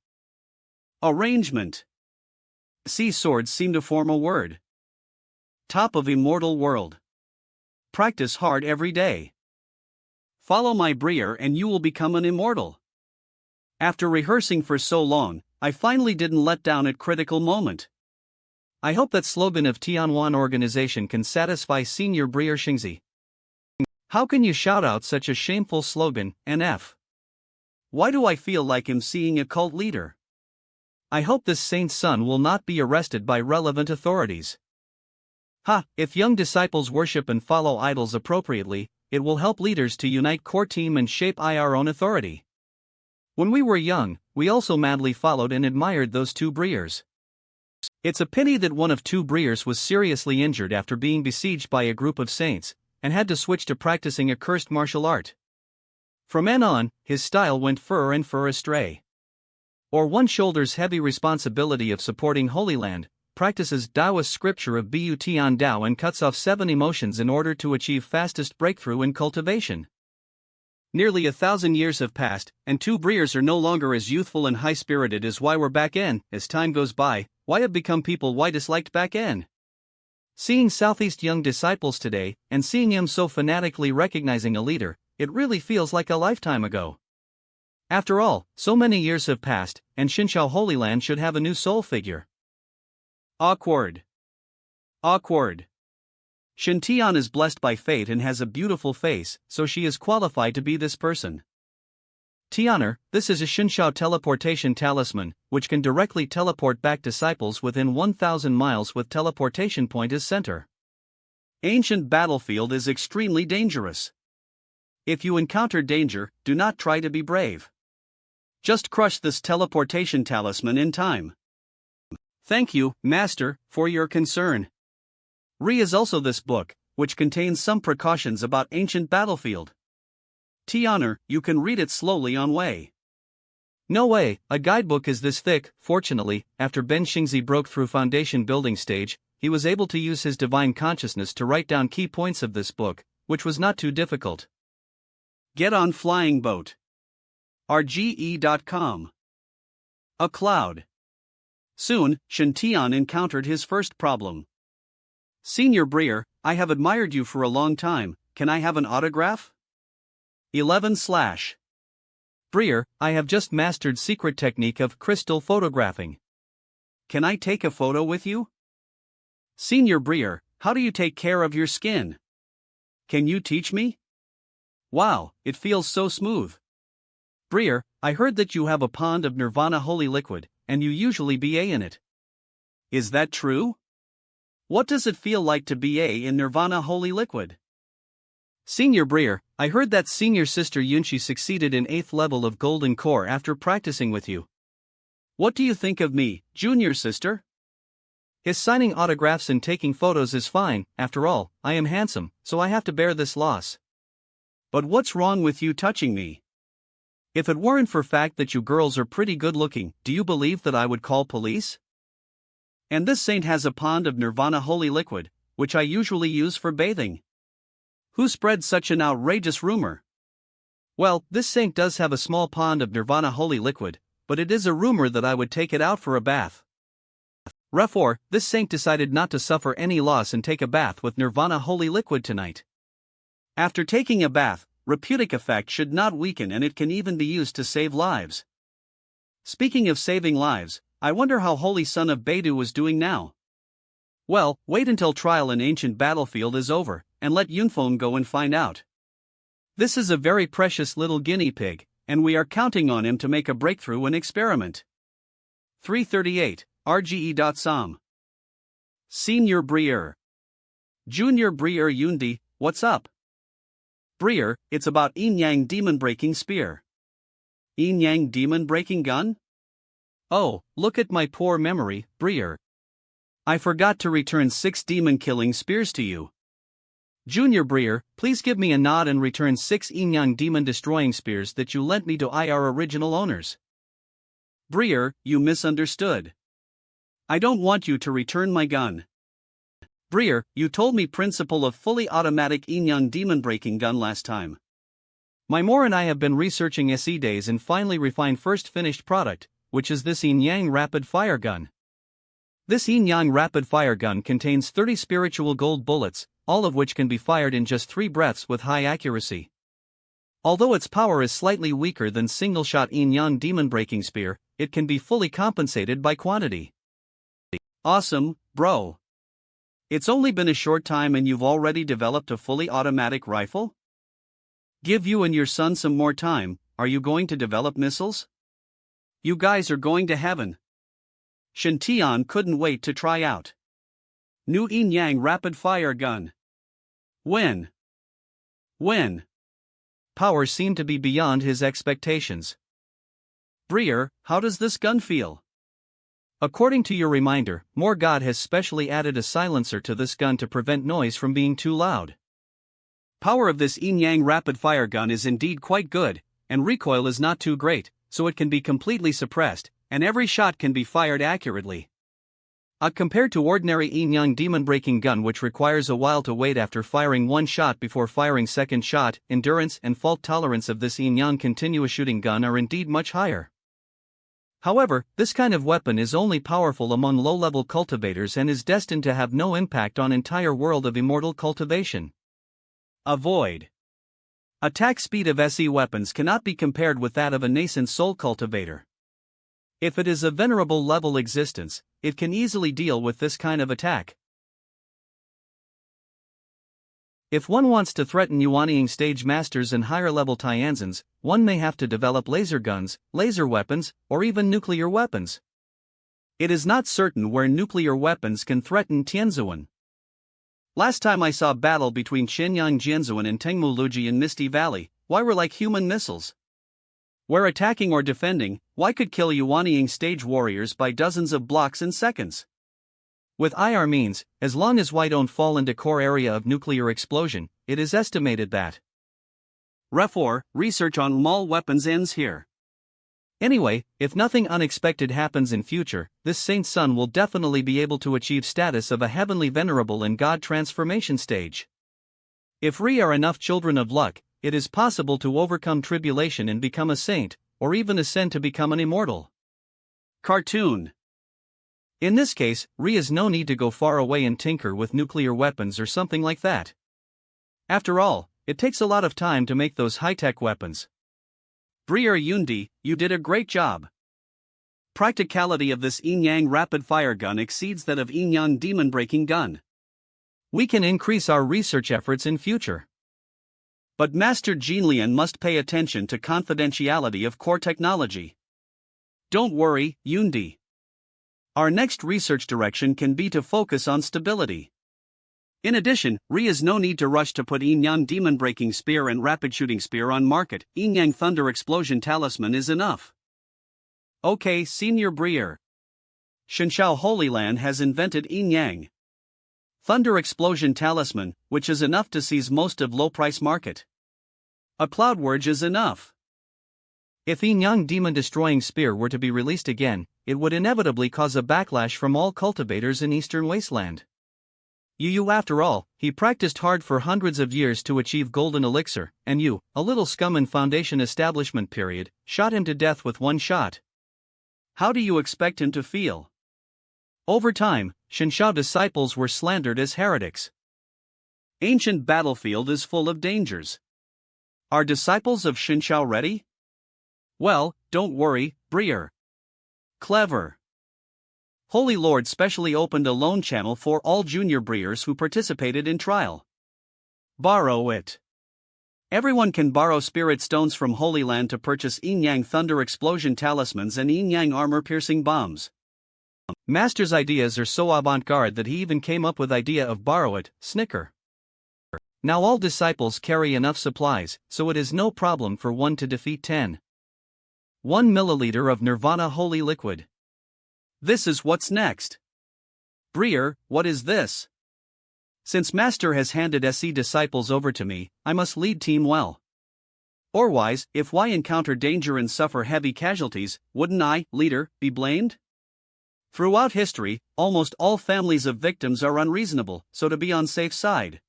Arrangement. Sea swords seem to form a word. Top of immortal world. Practice hard every day. Follow my Brier and you will become an immortal. After rehearsing for so long, I finally didn't let down at critical moment. I hope that slogan of Tianwan Organization can satisfy Senior Brier Xingzi. How can you shout out such a shameful slogan, NF? Why do I feel like I'm seeing a cult leader? I hope this saint's son will not be arrested by relevant authorities. If young disciples worship and follow idols appropriately, it will help leaders to unite core team and shape our own authority. When we were young, we also madly followed and admired those two Briers. It's a pity that one of two Briers was seriously injured after being besieged by a group of saints, and had to switch to practicing a cursed martial art. From then on, his style went fur astray. Or one shoulders heavy responsibility of supporting Holy Land, practices Taoist scripture of Bu Tian Dao and cuts off 7 emotions in order to achieve fastest breakthrough in cultivation. Nearly 1,000 years have passed, and two Briers are no longer as youthful and high-spirited as why we're back in. As time goes by, why have become people why disliked back in? Seeing Southeast young disciples today, and seeing him so fanatically recognizing a leader, it really feels like a lifetime ago. After all, so many years have passed, and Xinxiao Holy Land should have a new soul figure. Awkward. Awkward. Shintian is blessed by fate and has a beautiful face, so she is qualified to be this person. Tian'er, this is a Xinxiao teleportation talisman, which can directly teleport back disciples within 1,000 miles with teleportation point as center. Ancient battlefield is extremely dangerous. If you encounter danger, do not try to be brave. Just crush this teleportation talisman in time. Thank you, Master, for your concern. Re is also this book, which contains some precautions about ancient battlefield. Tian'er, you can read it slowly on way. No way, a guidebook is this thick. Fortunately, after Ben Xingzi broke through foundation building stage, he was able to use his divine consciousness to write down key points of this book, which was not too difficult. Get on flying boat. RGE.com. A cloud. Soon, Shintian encountered his first problem. Senior Brier, I have admired you for a long time, can I have an autograph? 11. Brier, I have just mastered secret technique of crystal photographing. can I take a photo with you? Senior Breer, how do you take care of your skin? Can you teach me? Wow, it feels so smooth. Breer, I heard that you have a pond of Nirvana holy liquid, and you usually BA in it. Is that true? What does it feel like to BA in Nirvana holy liquid? Senior Breer, I heard that senior sister Yunshi succeeded in 8th level of Golden Core after practicing with you. What do you think of me, junior sister? His signing autographs and taking photos is fine, after all, I am handsome, so I have to bear this loss. But what's wrong with you touching me? If it weren't for fact that you girls are pretty good looking, do you believe that I would call police? And this saint has a pond of Nirvana holy liquid, which I usually use for bathing. Who spread such an outrageous rumor? Well, this saint does have a small pond of Nirvana holy liquid, but it is a rumor that I would take it out for a bath. Therefore, this saint decided not to suffer any loss and take a bath with Nirvana holy liquid tonight. After taking a bath, reputic effect should not weaken and it can even be used to save lives. Speaking of saving lives, I wonder how Holy Son of Beidou is doing now. Well, wait until trial in Ancient Battlefield is over, and let Yunfeng go and find out. This is a very precious little guinea pig, and we are counting on him to make a breakthrough and experiment. 338, RGE.SOM. Senior Breer. Junior Breer Yundi, what's up? Breer, it's about Yin Yang Demon Breaking Spear. Yin Yang Demon Breaking Gun? Oh, look at my poor memory, Breer. I forgot to return 6 demon killing spears to you. Junior Breer, please give me a nod and return 6 Yin Yang demon destroying spears that you lent me to IR original owners. Breer, you misunderstood. I don't want you to return my gun. Breer, you told me principle of fully automatic Yin Yang demon breaking gun last time. My Moore and I have been researching SE days and finally refined first finished product, which is this Yin Yang rapid fire gun. This Yin Yang rapid fire gun contains 30 spiritual gold bullets, all of which can be fired in just 3 breaths with high accuracy. Although its power is slightly weaker than single-shot Yin Yang demon breaking spear, it can be fully compensated by quantity. Awesome, bro. It's only been a short time and you've already developed a fully automatic rifle? Give you and your son some more time, are you going to develop missiles? You guys are going to heaven. Shen Tian couldn't wait to try out. New Yin Yang rapid fire gun. When? Power seemed to be beyond his expectations. Breer, how does this gun feel? According to your reminder, More God has specially added a silencer to this gun to prevent noise from being too loud. Power of this Yin Yang rapid fire gun is indeed quite good, and recoil is not too great, so it can be completely suppressed, and every shot can be fired accurately. Compared to ordinary Yin Yang demon breaking gun which requires a while to wait after firing one shot before firing second shot, endurance and fault tolerance of this Yin Yang continuous shooting gun are indeed much higher. However, this kind of weapon is only powerful among low-level cultivators and is destined to have no impact on entire world of immortal cultivation. Avoid. Attack speed of SE weapons cannot be compared with that of a nascent soul cultivator. If it is a venerable level existence, it can easily deal with this kind of attack. If one wants to threaten Yuanying stage masters and higher level Tianzins, one may have to develop laser guns, laser weapons, or even nuclear weapons. It is not certain where nuclear weapons can threaten Tianzuan. Last time I saw battle between Shenyang Jianzuan and Tengmu Luji in Misty Valley, why were like human missiles? Where attacking or defending, why could kill Yuanying stage warriors by dozens of blocks in seconds? With IR means, as long as Y don't fall into core area of nuclear explosion, it is estimated that. Therefore, research on MAL weapons ends here. Anyway, if nothing unexpected happens in future, this saint's son will definitely be able to achieve status of a heavenly venerable in God transformation stage. If we are enough children of luck, it is possible to overcome tribulation and become a saint, or even ascend to become an immortal. Cartoon. In this case, is no need to go far away and tinker with nuclear weapons or something like that. After all, it takes a lot of time to make those high-tech weapons. Breer Yundi, you did a great job. Practicality of this yin-yang rapid-fire gun exceeds that of yin-yang demon-breaking gun. We can increase our research efforts in future. But Master Jinlian must pay attention to confidentiality of core technology. Don't worry, Yundi. Our next research direction can be to focus on stability. In addition, is no need to rush to put yin-yang demon-breaking spear and rapid-shooting spear on market. Yin-yang thunder explosion talisman is enough. Okay, Senior Breer. Shenshao Holy Land has invented yin-yang thunder explosion talisman, which is enough to seize most of low-price market. A cloud word is enough. If yin-yang demon-destroying spear were to be released again, it would inevitably cause a backlash from all cultivators in Eastern Wasteland. After all, he practiced hard for hundreds of years to achieve golden elixir, and you, a little scum in Foundation establishment period, shot him to death with one shot. How do you expect him to feel? Over time, Shenshao disciples were slandered as heretics. Ancient battlefield is full of dangers. Are disciples of Shenshao ready? Well, don't worry, Breer. Clever. Holy Lord specially opened a loan channel for all junior Breers who participated in trial. Borrow it. Everyone can borrow spirit stones from Holy Land to purchase yin-yang thunder explosion talismans and yin-yang armor-piercing bombs. Master's ideas are so avant-garde that he even came up with idea of borrow it, snicker. Now all disciples carry enough supplies, so it is no problem for one to defeat 10. 1 milliliter of Nirvana holy liquid. This is what's next. Breer, what is this? Since Master has handed SE disciples over to me, I must lead team well. Otherwise, if Y encounter danger and suffer heavy casualties, wouldn't I, leader, be blamed? Throughout history, almost all families of victims are unreasonable, so to be on safe side.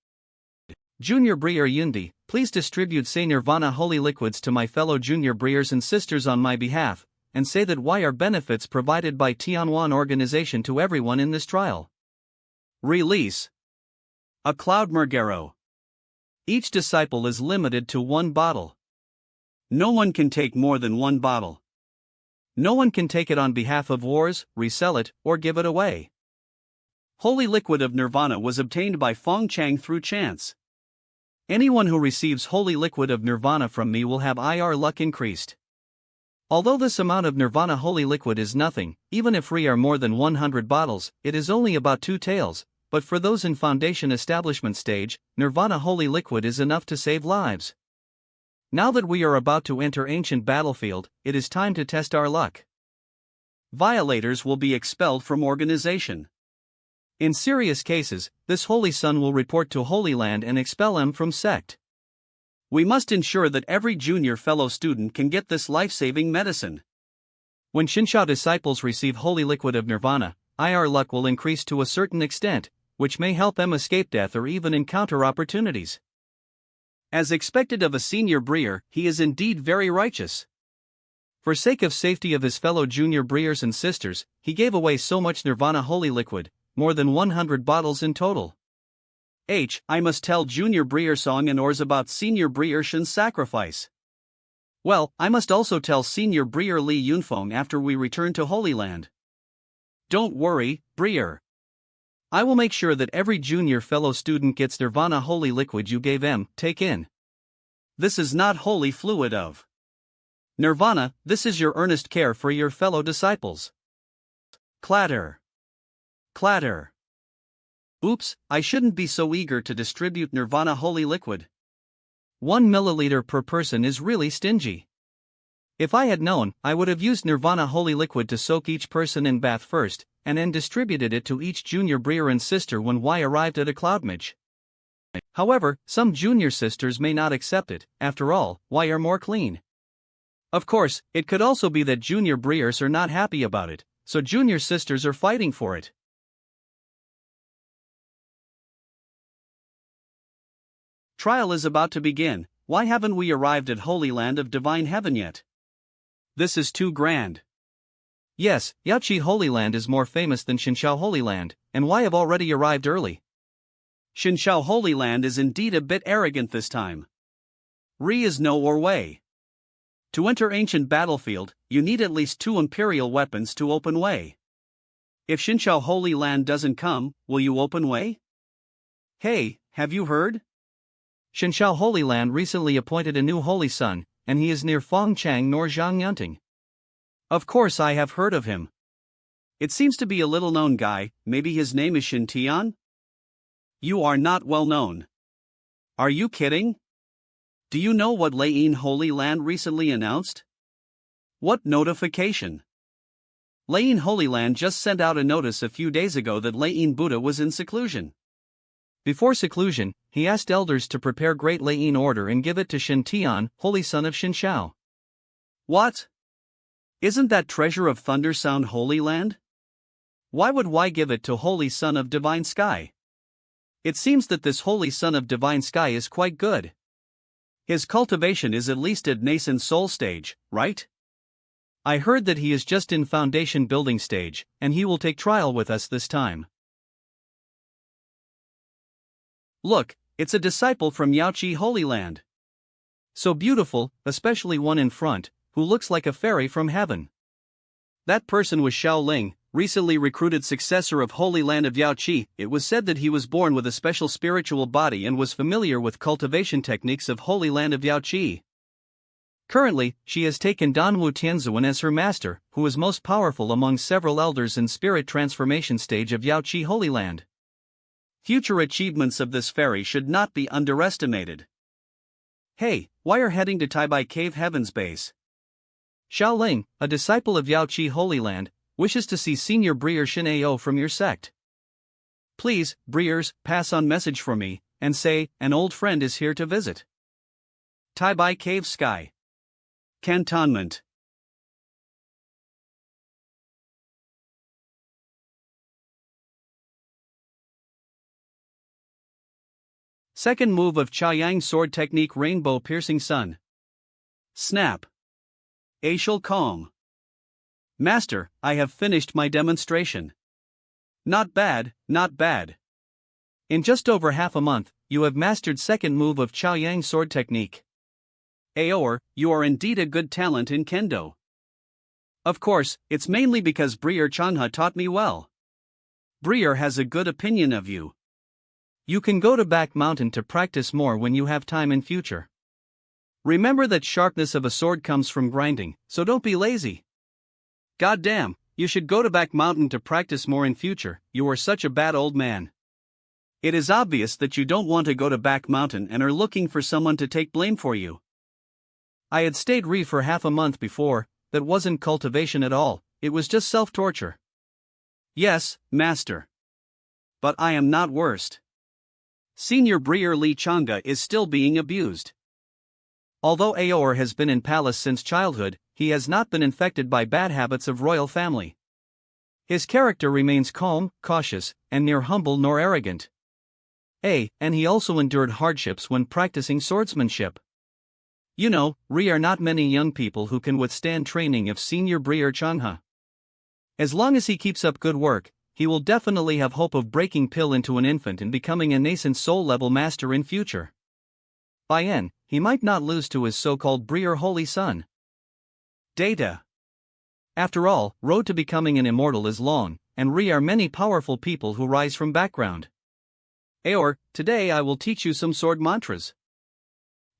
Junior Breer Yundi, please distribute say Nirvana holy liquids to my fellow junior Breers and sisters on my behalf, and say that Y are benefits provided by Tianwan organization to everyone in this trial. Release. A Cloud Mergero. Each disciple is limited to 1 bottle. No one can take more than 1 bottle. No one can take it on behalf of wars, resell it, or give it away. Holy liquid of Nirvana was obtained by Fong Chang through chance. Anyone who receives holy liquid of Nirvana from me will have IR luck increased. Although this amount of Nirvana holy liquid is nothing, even if are more than 100 bottles, it is only about 2 taels, but for those in Foundation establishment stage, Nirvana holy liquid is enough to save lives. Now that we are about to enter ancient battlefield, it is time to test our luck. Violators will be expelled from organization. In serious cases, this Holy Sun will report to Holy Land and expel them from sect. We must ensure that every junior fellow student can get this life-saving medicine. When Shenshao disciples receive holy liquid of Nirvana, IR luck will increase to a certain extent, which may help them escape death or even encounter opportunities. As expected of a senior Breer, he is indeed very righteous. For sake of safety of his fellow junior Breers and sisters, he gave away so much Nirvana holy liquid, more than 100 bottles in total. I must tell Junior Breer Song and Ors about Senior Breer Shen's sacrifice. Well, I must also tell Senior Breer Li Yunfeng after we return to Holy Land. Don't worry, Breer. I will make sure that every junior fellow student gets Nirvana holy liquid you gave them, take in. This is not holy fluid of Nirvana, this is your earnest care for your fellow disciples. Clatter. Clatter. Oops, I shouldn't be so eager to distribute Nirvana holy liquid. 1 milliliter per person is really stingy. If I had known, I would have used Nirvana holy liquid to soak each person in bath first, and then distributed it to each junior Breer and sister when Y arrived at a Cloudmage. However, some junior sisters may not accept it, after all, Y are more clean. Of course, it could also be that junior Breers are not happy about it, so junior sisters are fighting for it. Trial is about to begin. Why haven't we arrived at Holy Land of Divine Heaven yet? This is too grand. Yes, Yaoqi Holy Land is more famous than Shenshao Holy Land, and Y have already arrived early. Shenshao Holy Land is indeed a bit arrogant this time. Is no or way. To enter ancient battlefield, you need at least 2 imperial weapons to open way. If Xinqiao Holy Land doesn't come, will you open way? Hey, have you heard? Xinqiao Holy Land recently appointed a new holy son, and he is near Fengchang nor Zhangyunting. Of course I have heard of him. It seems to be a little-known guy, maybe his name is Xintian? You are not well known. Are you kidding? Do you know what Leiyin Holy Land recently announced? What notification? Leiyin Holy Land just sent out a notice a few days ago that Leiyin Buddha was in seclusion. Before seclusion, he asked elders to prepare Great Leiyin Order and give it to Xintian, holy son of Xinqiao. What? Isn't that treasure of Thunder Sound Holy Land? Why would Y give it to Holy Son of Divine Sky? It seems that this Holy Son of Divine Sky is quite good. His cultivation is at least at nascent soul stage, right? I heard that he is just in foundation building stage, and he will take trial with us this time. Look, it's a disciple from Yaoqi Holy Land. So beautiful, especially one in front, who looks like a fairy from heaven. That person was Xiao Ling, recently recruited successor of Holy Land of Yaoqi. It was said that he was born with a special spiritual body and was familiar with cultivation techniques of Holy Land of Yaoqi. Currently, she has taken Danwu Tianzuan as her master, who is most powerful among several elders in spirit transformation stage of Yaoqi Holy Land. Future achievements of this fairy should not be underestimated. Hey, why are heading to Taibai Cave Heaven's base? Xiao Ling, a disciple of Yaoqi Holy Land, wishes to see Senior Breer Shin Ao from your sect. Please, Breers, pass on message for me, and say, an old friend is here to visit. Taibai Cave Sky. Cantonment. Second move of Chaoyang sword technique Rainbow Piercing Sun. Snap. Acial Calm. Master, I have finished my demonstration. Not bad, not bad. In just over half a month, you have mastered second move of Chaoyang sword technique. Aor, you are indeed a good talent in Kendo. Of course, it's mainly because Breer Changha taught me well. Breer has a good opinion of you. You can go to Back Mountain to practice more when you have time in future. Remember that sharpness of a sword comes from grinding, so don't be lazy. Goddamn, you should go to Back Mountain to practice more in future, you are such a bad old man. It is obvious that you don't want to go to Back Mountain and are looking for someone to take blame for you. I had stayed Re for half a month before, that wasn't cultivation at all, it was just self-torture. Yes, master. But I am not worst. Senior Breer Li Changga is still being abused. Although Aor has been in palace since childhood, he has not been infected by bad habits of royal family. His character remains calm, cautious, and neither humble nor arrogant. And he also endured hardships when practicing swordsmanship. You know, Re are not many young people who can withstand training of Senior Breer Changha. As long as he keeps up good work, he will definitely have hope of breaking pill into an infant and becoming a nascent soul-level master in future. By N, he might not lose to his so-called Breer holy son. Data. After all, road to becoming an immortal is long, and Re are many powerful people who rise from background. Aor, today I will teach you some sword mantras.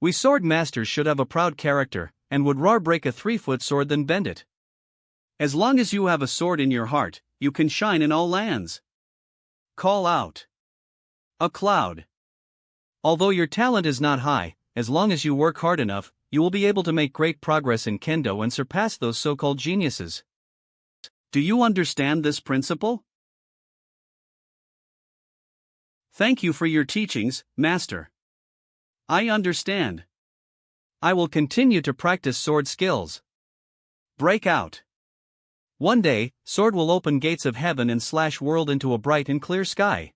We sword masters should have a proud character, and would rather break a 3-foot sword than bend it. As long as you have a sword in your heart, you can shine in all lands. Call out. A cloud. Although your talent is not high, as long as you work hard enough, you will be able to make great progress in Kendo and surpass those so-called geniuses. Do you understand this principle? Thank you for your teachings, Master. I understand. I will continue to practice sword skills. Break out. One day, sword will open gates of heaven and slash world into a bright and clear sky.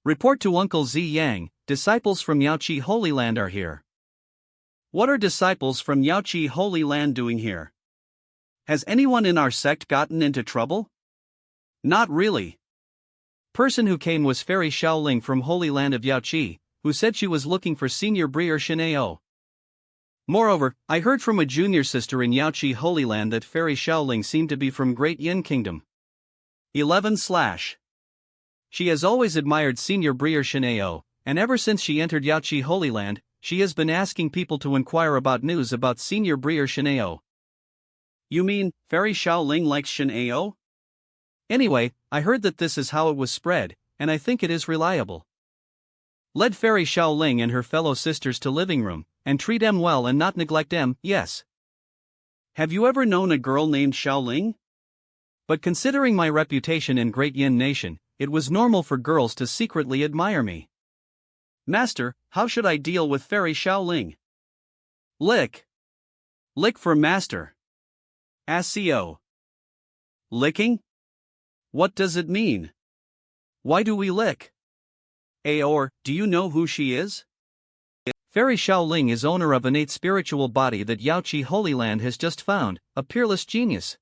Report to Uncle Z Yang, disciples from Yaoqi Holy Land are here. What are disciples from Yaoqi Holy Land doing here? Has anyone in our sect gotten into trouble? Not really. Person who came was Fairy Shaoling from Holy Land of Yaoqi, who said she was looking for Senior Breer Shineo. Moreover, I heard from a junior sister in Yaoqi Holy Land that Fairy Shaoling seemed to be from Great Yin Kingdom. 11. She has always admired Senior Brier Shineo, and ever since she entered Yaoqi Holy Land, she has been asking people to inquire about news about Senior Brier Shineo. You mean, Fairy Shaoling likes Shineo? Anyway, I heard that this is how it was spread, and I think it is reliable. Led Fairy Shaoling and her fellow sisters to living room, and treat them well and not neglect them, yes. Have you ever known a girl named Shaoling? But considering my reputation in Great Yin Nation, it was normal for girls to secretly admire me. Master, how should I deal with Fairy Shaoling? Lick. Lick for master. SCO. Licking? What does it mean? Why do we lick? Or, do you know who she is? Fairy Shaoling is owner of innate spiritual body that Yaoqi Holy Land has just found, a peerless genius.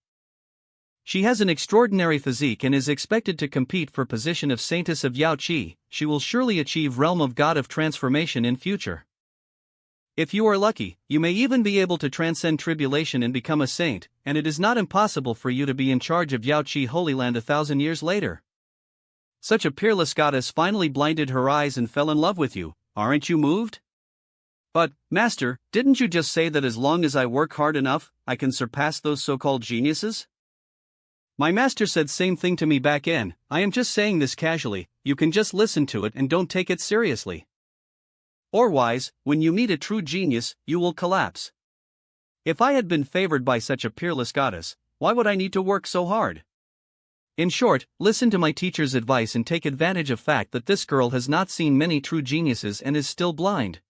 She has an extraordinary physique and is expected to compete for position of Saintess of Yaoqi. She will surely achieve realm of God of transformation in future. If you are lucky, you may even be able to transcend tribulation and become a saint, and it is not impossible for you to be in charge of Yaoqi Holy Land 1,000 years later. Such a peerless goddess finally blinded her eyes and fell in love with you, aren't you moved? But, Master, didn't you just say that as long as I work hard enough, I can surpass those so-called geniuses? My master said same thing to me back in. I am just saying this casually, you can just listen to it and don't take it seriously. Otherwise, when you meet a true genius, you will collapse. If I had been favored by such a peerless goddess, why would I need to work so hard? In short, listen to my teacher's advice and take advantage of fact that this girl has not seen many true geniuses and is still blind.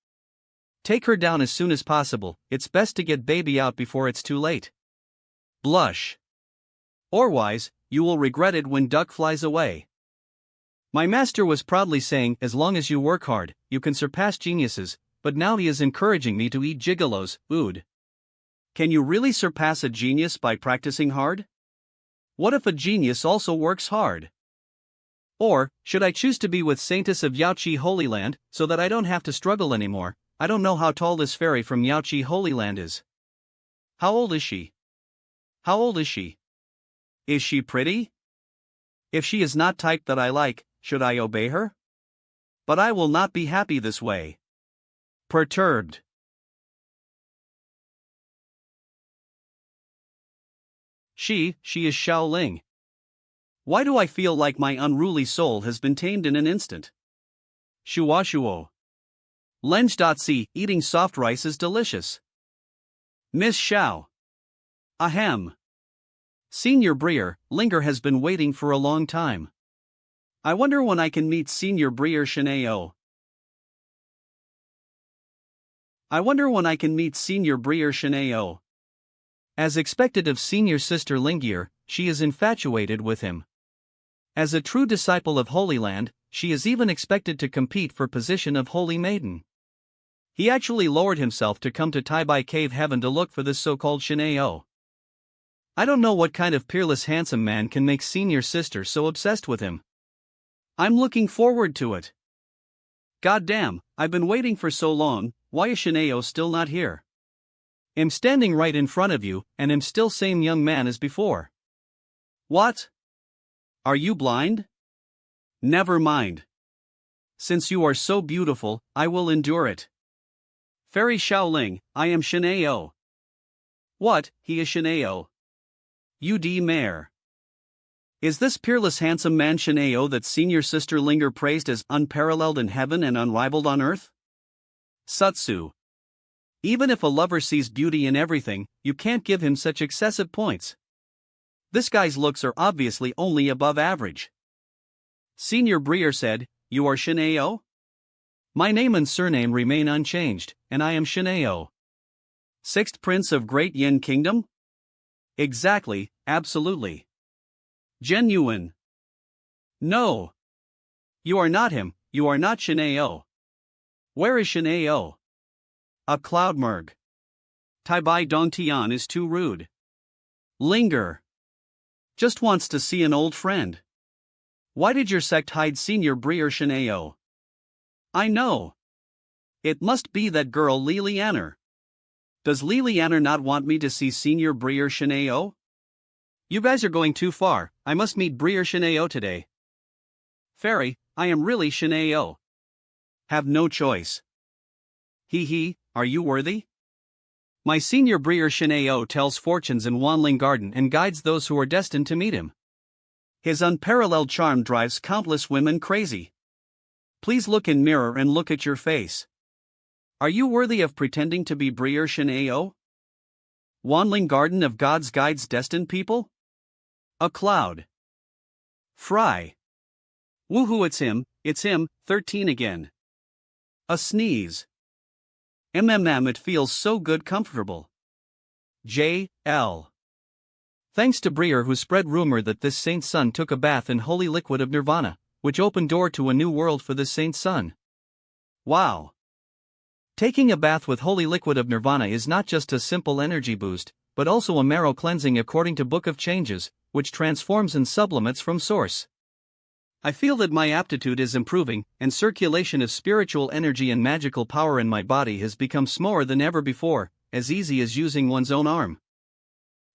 Take her down as soon as possible. It's best to get baby out before it's too late. Blush. Otherwise, you will regret it when duck flies away. My master was proudly saying, as long as you work hard, you can surpass geniuses, but now he is encouraging me to eat gigolos, ood. Can you really surpass a genius by practicing hard? What if a genius also works hard? Or, should I choose to be with Saintess of Yaoqi Holy Land, so that I don't have to struggle anymore? I don't know how tall this fairy from Yaoqi Holy Land is. How old is she? How old is she? Is she pretty? If she is not type that I like, should I obey her? But I will not be happy this way. Perturbed. She is Shaoling. Why do I feel like my unruly soul has been tamed in an instant? Shuo. Lenge.c, eating soft rice is delicious. Miss Xiao. Ahem. Senior Brier, Linger has been waiting for a long time. I wonder when I can meet Senior Brier Shineo. As expected of Senior Sister Lingier, she is infatuated with him. As a true disciple of Holy Land, she is even expected to compete for position of Holy Maiden. He actually lowered himself to come to Taibai Cave Heaven to look for this so-called Shineo. I don't know what kind of peerless handsome man can make Senior Sister so obsessed with him. I'm looking forward to it. Goddamn, I've been waiting for so long, why is Shineo still not here? I'm standing right in front of you, and am still same young man as before. What? Are you blind? Never mind. Since you are so beautiful, I will endure it. Fairy Shaoling, I am Shineo. What, he is Shineo? UD Mayor. Is this peerless handsome man Shineo that Senior Sister Linger praised as unparalleled in heaven and unrivaled on earth? Sutsu. Even if a lover sees beauty in everything, you can't give him such excessive points. This guy's looks are obviously only above average. Senior Brier said, you are Shineo? My name and surname remain unchanged, and I am Shineo. Sixth Prince of Great Yin Kingdom? Exactly, absolutely. Genuine. No. You are not him, you are not Shineo. Where is Shineo? A Cloudmerg. Taibai Dongtian is too rude. Linger. Just wants to see an old friend. Why did your sect hide Senior Brier Shineo? I know. It must be that girl Lilianer. Does Liliana not want me to see Senior Brier Shineo? You guys are going too far, I must meet Brier Shineo today. Fairy, I am really Shineo. Have no choice. Hee, are you worthy? My Senior Brier Shineo tells fortunes in Wanling Garden and guides those who are destined to meet him. His unparalleled charm drives countless women crazy. Please look in mirror and look at your face. Are you worthy of pretending to be Brier Shineo? Wanling Garden of God's guides destined people? A cloud. Fry. Woohoo, it's him, 13 again. A sneeze. It feels so good comfortable. J.L. Thanks to Brier, who spread rumor that this saint's son took a bath in holy liquid of nirvana, which opened door to a new world for this saint's son. Wow. Taking a bath with holy liquid of nirvana is not just a simple energy boost, but also a marrow cleansing according to Book of Changes, which transforms and sublimates from source. I feel that my aptitude is improving, and circulation of spiritual energy and magical power in my body has become smaller than ever before, as easy as using one's own arm.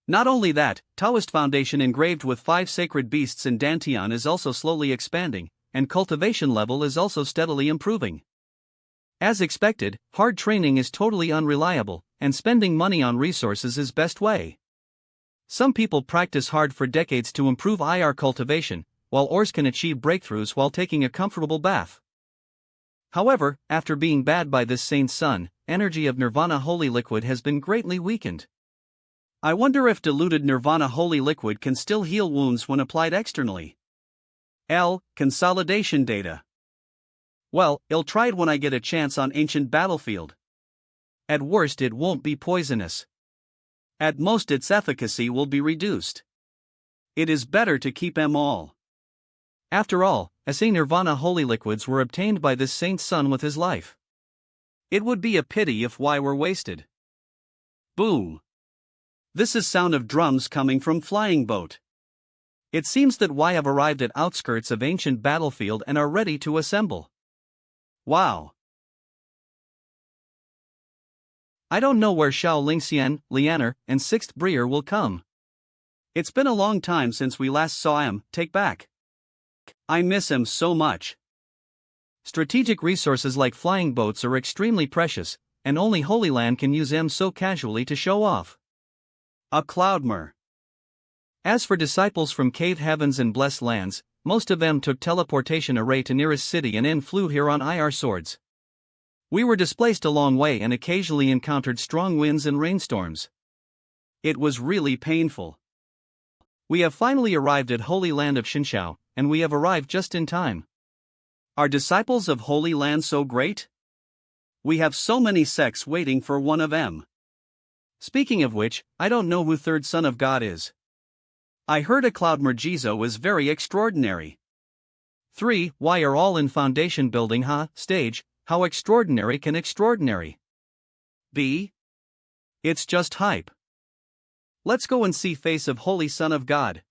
Not only that, Taoist foundation engraved with 5 sacred beasts in Dantian is also slowly expanding, and cultivation level is also steadily improving. As expected, hard training is totally unreliable, and spending money on resources is best way. Some people practice hard for decades to improve IR cultivation, while ours can achieve breakthroughs while taking a comfortable bath. However, after being bad by this saint's son, energy of nirvana holy liquid has been greatly weakened. I wonder if diluted nirvana holy liquid can still heal wounds when applied externally. Consolidation data. Well, I'll try it when I get a chance on ancient battlefield. At worst it won't be poisonous. At most its efficacy will be reduced. It is better to keep them all. After all, SA nirvana holy liquids were obtained by this saint's son with his life. It would be a pity if Y were wasted. Boom. This is sound of drums coming from flying boat. It seems that Y have arrived at outskirts of ancient battlefield and are ready to assemble. Wow. I don't know where Xiao Lingxian, Lianer, and 6th Brier will come. It's been a long time since we last saw him, take back. I miss him so much. Strategic resources like flying boats are extremely precious, and only Holy Land can use them so casually to show off. A Cloudmer. As for disciples from cave heavens and blessed lands, most of them took teleportation array to nearest city and in flew here on IR swords. We were displaced a long way and occasionally encountered strong winds and rainstorms. It was really painful. We have finally arrived at Holy Land of Xinxiao, and we have arrived just in time. Are disciples of Holy Land so great? We have so many sects waiting for one of them. Speaking of which, I don't know who third son of God is. I heard a Cloudmer Jizo is very extraordinary. 3. Why are all in foundation building stage, how extraordinary can extraordinary be? It's just hype. Let's go and see face of Holy Son of God.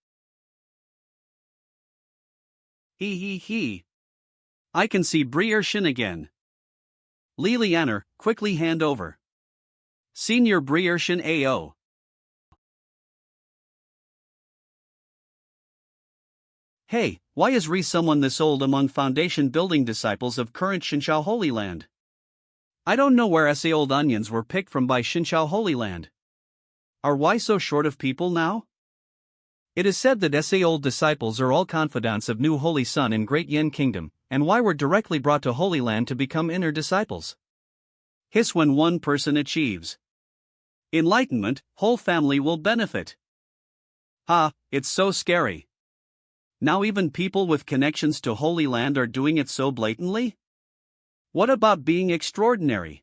He. I can see Brier Shin again. Lilianer, quickly hand over. Senior Brier Shin AO. Hey, why is someone this old among foundation building disciples of current Xinxiao Holy Land? I don't know where SA old onions were picked from by Xinxiao Holy Land. Are why so short of people now? It is said that SA old disciples are all confidants of new Holy Son in Great Yin Kingdom, and why were directly brought to Holy Land to become inner disciples. Hiss when one person achieves enlightenment, whole family will benefit. It's so scary. Now even people with connections to Holy Land are doing it so blatantly? What about being extraordinary?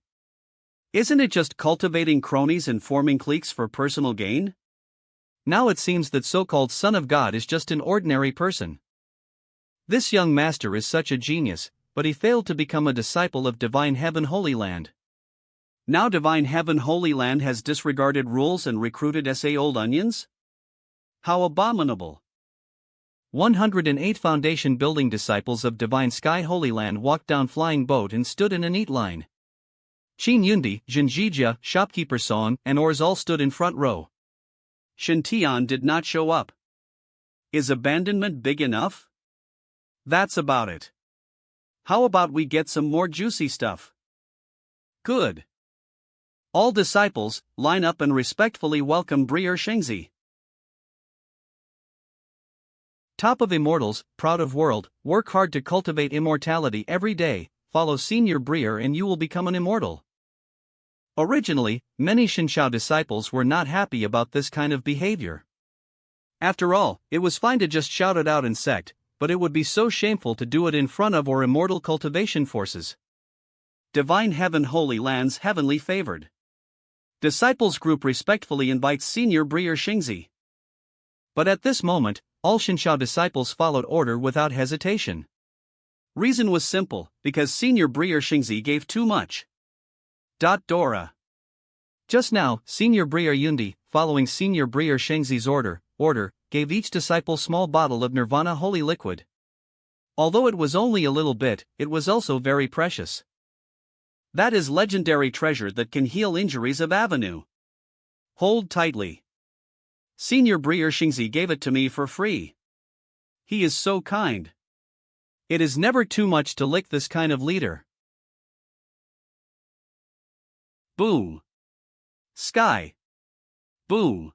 Isn't it just cultivating cronies and forming cliques for personal gain? Now it seems that so-called Son of God is just an ordinary person. This young master is such a genius, but he failed to become a disciple of Divine Heaven Holy Land. Now Divine Heaven Holy Land has disregarded rules and recruited SA old onions? How abominable. 108 foundation building disciples of Divine Sky Holy Land walked down flying boat and stood in a neat line. Chin Yundi, Jinjija, shopkeeper Song, and Ors all stood in front row. Shintian did not show up. Is abandonment big enough? That's about it. How about we get some more juicy stuff? Good. All disciples, line up and respectfully welcome Breer Shengzi. Top of immortals, proud of world, work hard to cultivate immortality every day, follow Senior Breer and you will become an immortal. Originally, many Shinshao disciples were not happy about this kind of behavior. After all, it was fine to just shout it out in sect, but it would be so shameful to do it in front of our immortal cultivation forces. Divine Heaven Holy Lands Heavenly Favored. Disciples group respectfully invites Senior Breer Shengzi. But at this moment, all Shinshao disciples followed order without hesitation. Reason was simple, because Senior Breer Shengzi gave too much. Dora. Just now, Senior Breer Yundi, following Senior Breer Shengzi's order, gave each disciple small bottle of Nirvana holy liquid. Although it was only a little bit, it was also very precious. That is legendary treasure that can heal injuries of Avenue. Hold tightly. Senior Breer Shengzi gave it to me for free. He is so kind. It is never too much to lick this kind of leader. Boom. Sky. Boom.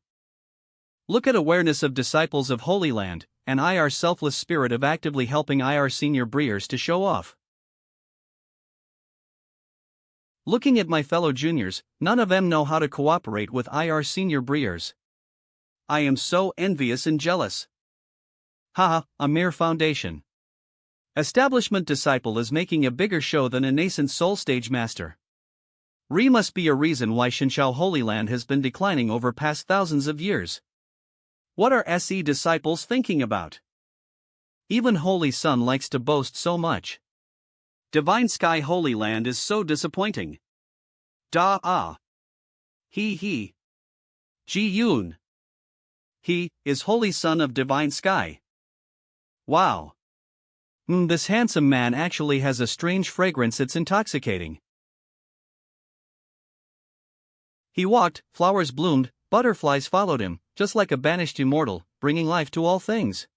Look at awareness of disciples of Holy Land, and IR selfless spirit of actively helping IR Senior Breers to show off. Looking at my fellow juniors, none of them know how to cooperate with IR Senior Breers. I am so envious and jealous. Haha, a mere foundation. Establishment disciple is making a bigger show than a nascent soul stage master. Re must be a reason why Shinshao Holy Land has been declining over past thousands of years. What are SE disciples thinking about? Even Holy Sun likes to boast so much. Divine Sky Holy Land is so disappointing. He. Ji Yoon. He is Holy Son of Divine Sky. Wow. This handsome man actually has a strange fragrance, it's intoxicating. He walked, flowers bloomed, butterflies followed him, just like a banished immortal, bringing life to all things.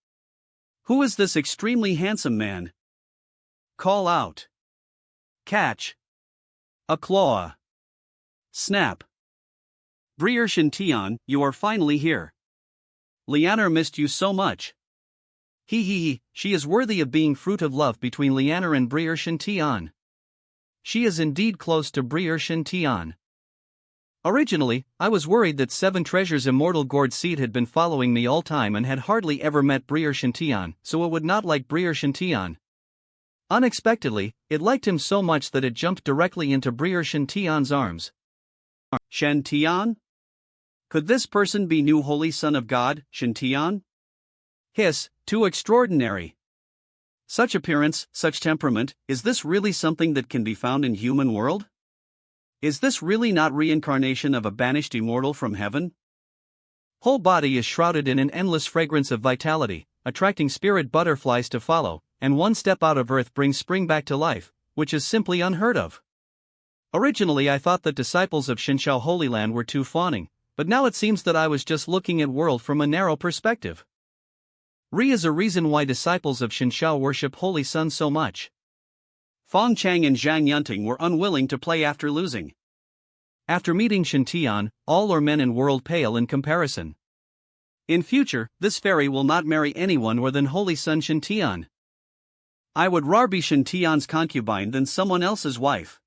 Who is this extremely handsome man? Call out. Catch. A claw. Snap. Breer Shintian, you are finally here. Lianer missed you so much. She is worthy of being fruit of love between Lianer and Breer Shintian. She is indeed close to Breer Shintian. Originally, I was worried that Seven Treasures' immortal gourd seed had been following me all time and had hardly ever met Breer Shintian, so it would not like Breer Shintian. Unexpectedly, it liked him so much that it jumped directly into Breer Shintian's arms. Shintian? Could this person be new Holy Son of God, Shintian? Hiss, too extraordinary. Such appearance, such temperament, is this really something that can be found in human world? Is this really not reincarnation of a banished immortal from heaven? Whole body is shrouded in an endless fragrance of vitality, attracting spirit butterflies to follow, and one step out of earth brings spring back to life, which is simply unheard of. Originally I thought that disciples of Shinshao Holy Land were too fawning, but now it seems that I was just looking at world from a narrow perspective. Re is a reason why disciples of Shinshao worship Holy Sun so much. Fong Chang and Zhang Yunting were unwilling to play after losing. After meeting Shintian, all are men in world pale in comparison. In future, this fairy will not marry anyone more than Holy Sun Shintian. I would rather be Shintian's concubine than someone else's wife.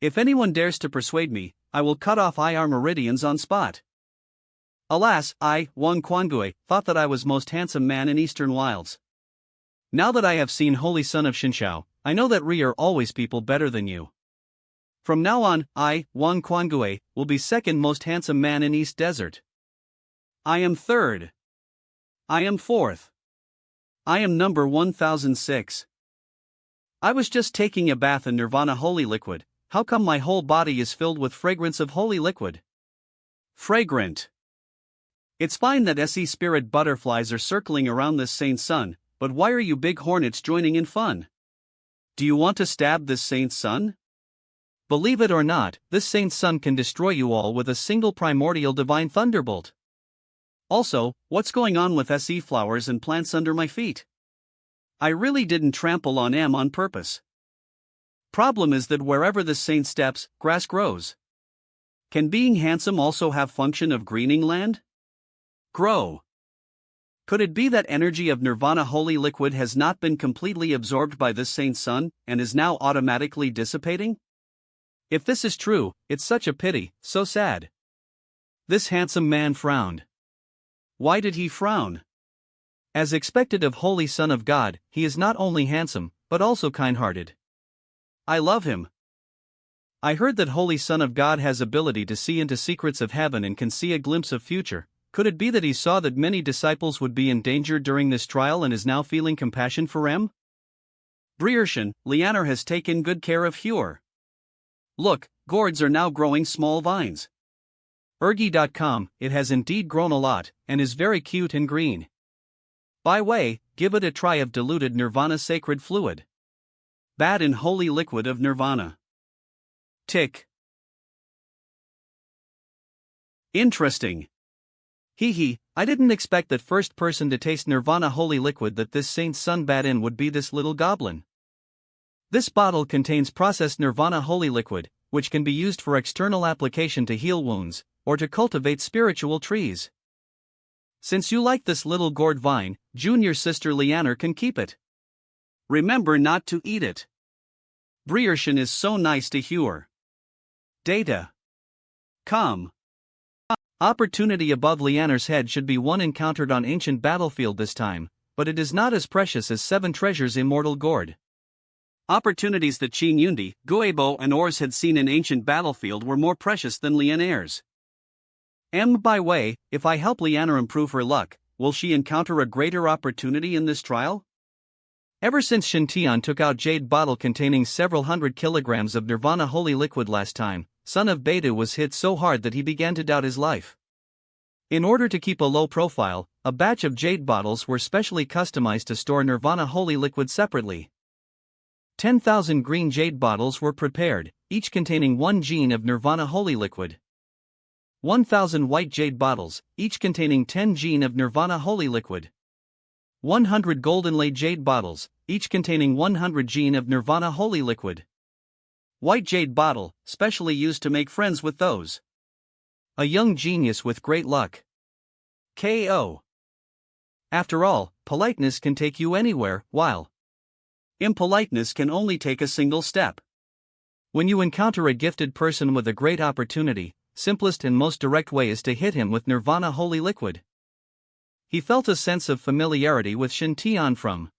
If anyone dares to persuade me, I will cut off IR meridians on spot. Alas, I, Wang Quangue, thought that I was most handsome man in Eastern Wilds. Now that I have seen Holy Son of Shinshao, I know that Re are always people better than you. From now on, I, Wang Quangue, will be second most handsome man in East Desert. I am third. I am fourth. I am number 1006. I was just taking a bath in Nirvana holy liquid. How come my whole body is filled with fragrance of holy liquid? Fragrant. It's fine that SE spirit butterflies are circling around this saint's sun, but why are you big hornets joining in fun? Do you want to stab this saint's son? Believe it or not, this saint's son can destroy you all with a single primordial divine thunderbolt. Also, what's going on with SE flowers and plants under my feet? I really didn't trample on M on purpose. Problem is that wherever the saint steps, grass grows. Can being handsome also have function of greening land? Grow. Could it be that energy of nirvana holy liquid has not been completely absorbed by this saint's son, and is now automatically dissipating? If this is true, it's such a pity, so sad. This handsome man frowned. Why did he frown? As expected of Holy Son of God, he is not only handsome, but also kind-hearted. I love him. I heard that Holy Son of God has ability to see into secrets of heaven and can see a glimpse of future. Could it be that he saw that many disciples would be in danger during this trial and is now feeling compassion for them? Brierschen, Leaner has taken good care of Hure. Look, gourds are now growing small vines. Ergi.com, it has indeed grown a lot, and is very cute and green. By way, give it a try of diluted nirvana sacred fluid. Bad in holy liquid of nirvana. Tick. Interesting. Hee, I didn't expect that first person to taste nirvana holy liquid that this saint's son bad in would be this little goblin. This bottle contains processed nirvana holy liquid, which can be used for external application to heal wounds, or to cultivate spiritual trees. Since you like this little gourd vine, junior sister Leaner can keep it. Remember not to eat it. Brierschen is so nice to Hure. Data. Come. Opportunity above Leaner's head should be one encountered on ancient battlefield this time, but it is not as precious as 7 treasures immortal gourd. Opportunities that Qin Yundi, Guebo and Ors had seen in ancient battlefield were more precious than Leaner's. By way, if I help Leaner improve her luck, will she encounter a greater opportunity in this trial? Ever since Shintian took out jade bottle containing several hundred kilograms of nirvana holy liquid last time, son of Beta was hit so hard that he began to doubt his life. In order to keep a low profile, a batch of jade bottles were specially customized to store nirvana holy liquid separately. 10,000 green jade bottles were prepared, each containing 1 gene of nirvana holy liquid. 1,000 white jade bottles, each containing 10 gene of nirvana holy liquid. 100 gold inlaid jade bottles, each containing 100 gene of nirvana holy liquid. White jade bottle, specially used to make friends with those. A young genius with great luck. KO. After all, politeness can take you anywhere, while impoliteness can only take a single step. When you encounter a gifted person with a great opportunity, simplest and most direct way is to hit him with nirvana holy liquid. He felt a sense of familiarity with Shintian from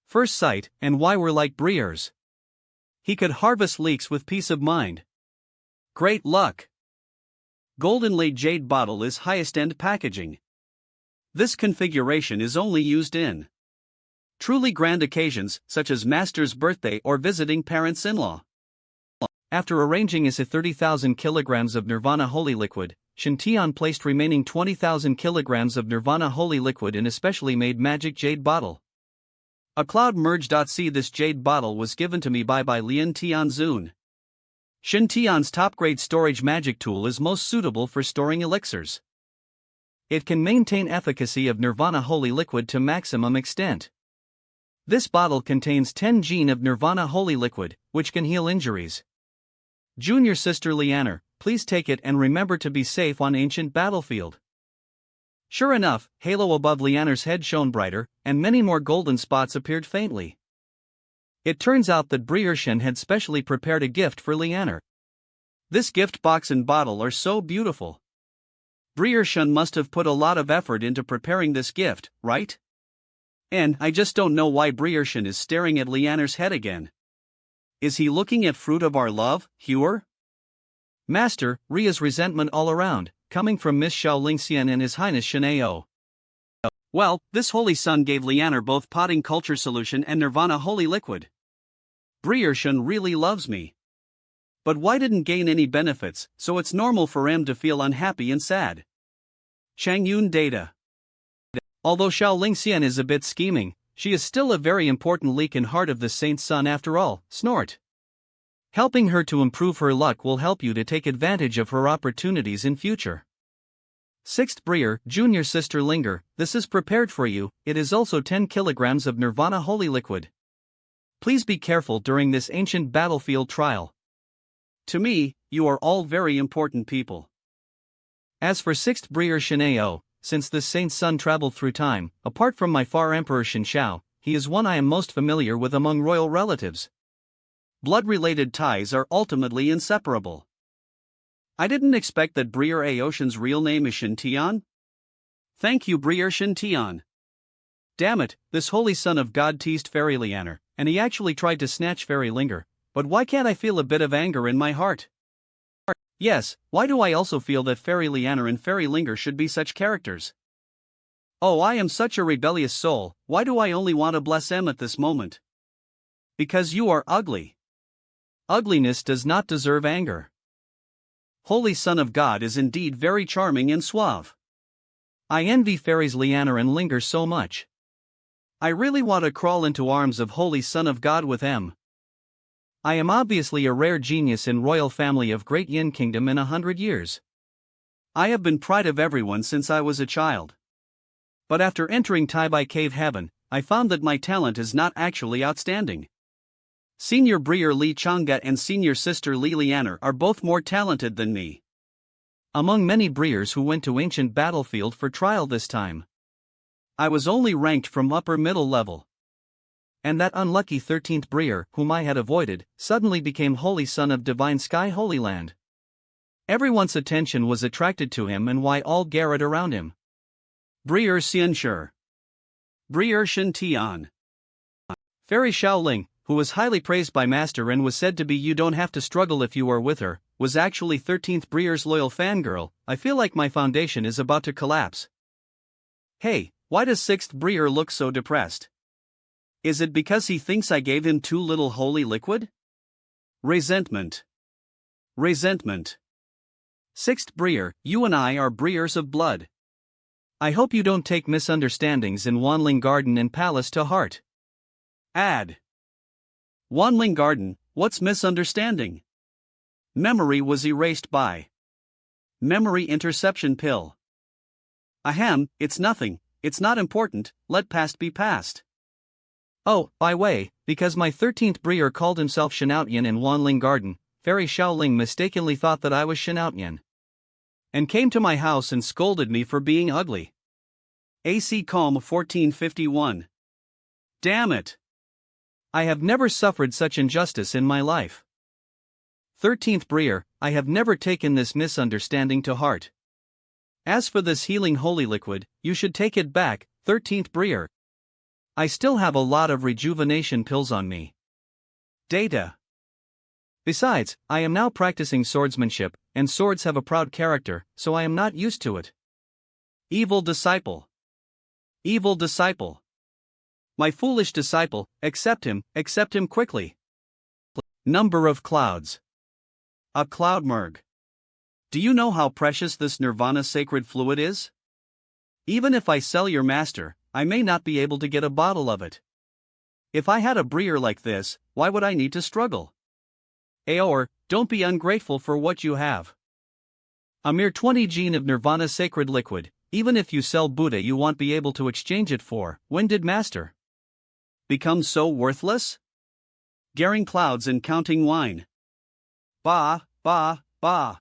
first sight, and why we're like Briers. He could harvest leeks with peace of mind. Great luck. Gold inlaid jade bottle is highest end packaging. This configuration is only used in truly grand occasions, such as master's birthday or visiting parents-in-law. After arranging his 30,000 kilograms of nirvana holy liquid, Shintian placed remaining 20,000 kilograms of nirvana holy liquid in a specially made magic jade bottle. A cloud merge.c This jade bottle was given to me by Lian Tianzun. Shintian's top-grade storage magic tool is most suitable for storing elixirs. It can maintain efficacy of nirvana holy liquid to maximum extent. This bottle contains 10 gene of nirvana holy liquid, which can heal injuries. Junior sister Leaner, please take it and remember to be safe on ancient battlefield. Sure enough, halo above Leaner's head shone brighter, and many more golden spots appeared faintly. It turns out that Brierschen had specially prepared a gift for Leaner. This gift box and bottle are so beautiful. Brierschen must have put a lot of effort into preparing this gift, right? And I just don't know why Brierschen is staring at Leaner's head again. Is he looking at fruit of our love, Hure? Master, Ria's resentment all around, coming from Miss Xiaolingxian and His Highness Shenao. Well, this holy son gave Leaner both potting culture solution and nirvana holy liquid. Brierschen really loves me. But why didn't gain any benefits, so it's normal for him to feel unhappy and sad. Changyun data. Although Xiaolingxian is a bit scheming, she is still a very important leak in heart of the saint's son after all. Snort. Helping her to improve her luck will help you to take advantage of her opportunities in future. 6th Breer, Junior Sister Linger, this is prepared for you. It is also 10 kilograms of Nirvana Holy Liquid. Please be careful during this ancient battlefield trial. To me, you are all very important people. As for 6th Breer Shinao, since this saint's son traveled through time, apart from my far Emperor Shinshao, he is one I am most familiar with among royal relatives. Blood-related ties are ultimately inseparable. I didn't expect that Breer Aoshan's real name is Shintian. Thank you, Breer Shintian. Damn it, this holy son of God teased Fairy Lianer, and he actually tried to snatch Fairy Linger, but why can't I feel a bit of anger in my heart? Yes, why do I also feel that Fairy Lianer and Fairy Linger should be such characters? Oh, I am such a rebellious soul, why do I only want to bless M at this moment? Because you are ugly. Ugliness does not deserve anger. Holy Son of God is indeed very charming and suave. I envy Fairies Lianer and Linger so much. I really want to crawl into arms of Holy Son of God with M. I am obviously a rare genius in royal family of Great Yin Kingdom in 100 years. I have been pride of everyone since I was a child. But after entering Taibai Cave Heaven, I found that my talent is not actually outstanding. Senior Breer Li Changga and Senior Sister Li Lianer are both more talented than me. Among many Breers who went to ancient battlefield for trial this time, I was only ranked from upper middle level. And that unlucky 13th Breer, whom I had avoided, suddenly became Holy Son of Divine Sky Holy Land. Everyone's attention was attracted to him and why all gathered around him. Breer Xianshur. Breer Shintian. Fairy Shaoling, who was highly praised by Master and was said to be you don't have to struggle if you are with her, was actually 13th Breer's loyal fangirl. I feel like my foundation is about to collapse. Hey, why does 6th Breer look so depressed? Is it because he thinks I gave him too little holy liquid? Resentment. Resentment. 6th Breer, you and I are Breers of blood. I hope you don't take misunderstandings in Wanling Garden and Palace to heart. Add. Wanling Garden, what's misunderstanding? Memory was erased by memory interception pill. Ahem, it's nothing, it's not important, let past be past. Oh, by way, because my 13th Breer called himself Shinoutian in Wanling Garden, Fairy Shaoling mistakenly thought that I was Shinoutian. And came to my house and scolded me for being ugly. AC Calm 1451. Damn it! I have never suffered such injustice in my life. 13th Breer, I have never taken this misunderstanding to heart. As for this healing holy liquid, you should take it back, 13th Breer. I still have a lot of rejuvenation pills on me. Data. Besides, I am now practicing swordsmanship, and swords have a proud character, so I am not used to it. Evil disciple. Evil disciple. My foolish disciple, accept him quickly. Number of clouds. A cloud merg. Do you know how precious this nirvana sacred fluid is? Even if I sell your master, I may not be able to get a bottle of it. If I had a Breer like this, why would I need to struggle? Aor, don't be ungrateful for what you have. A mere 20 gene of nirvana sacred liquid, even if you sell Buddha you won't be able to exchange it for. When did master become so worthless? Garing clouds and counting wine. Bah, bah, bah.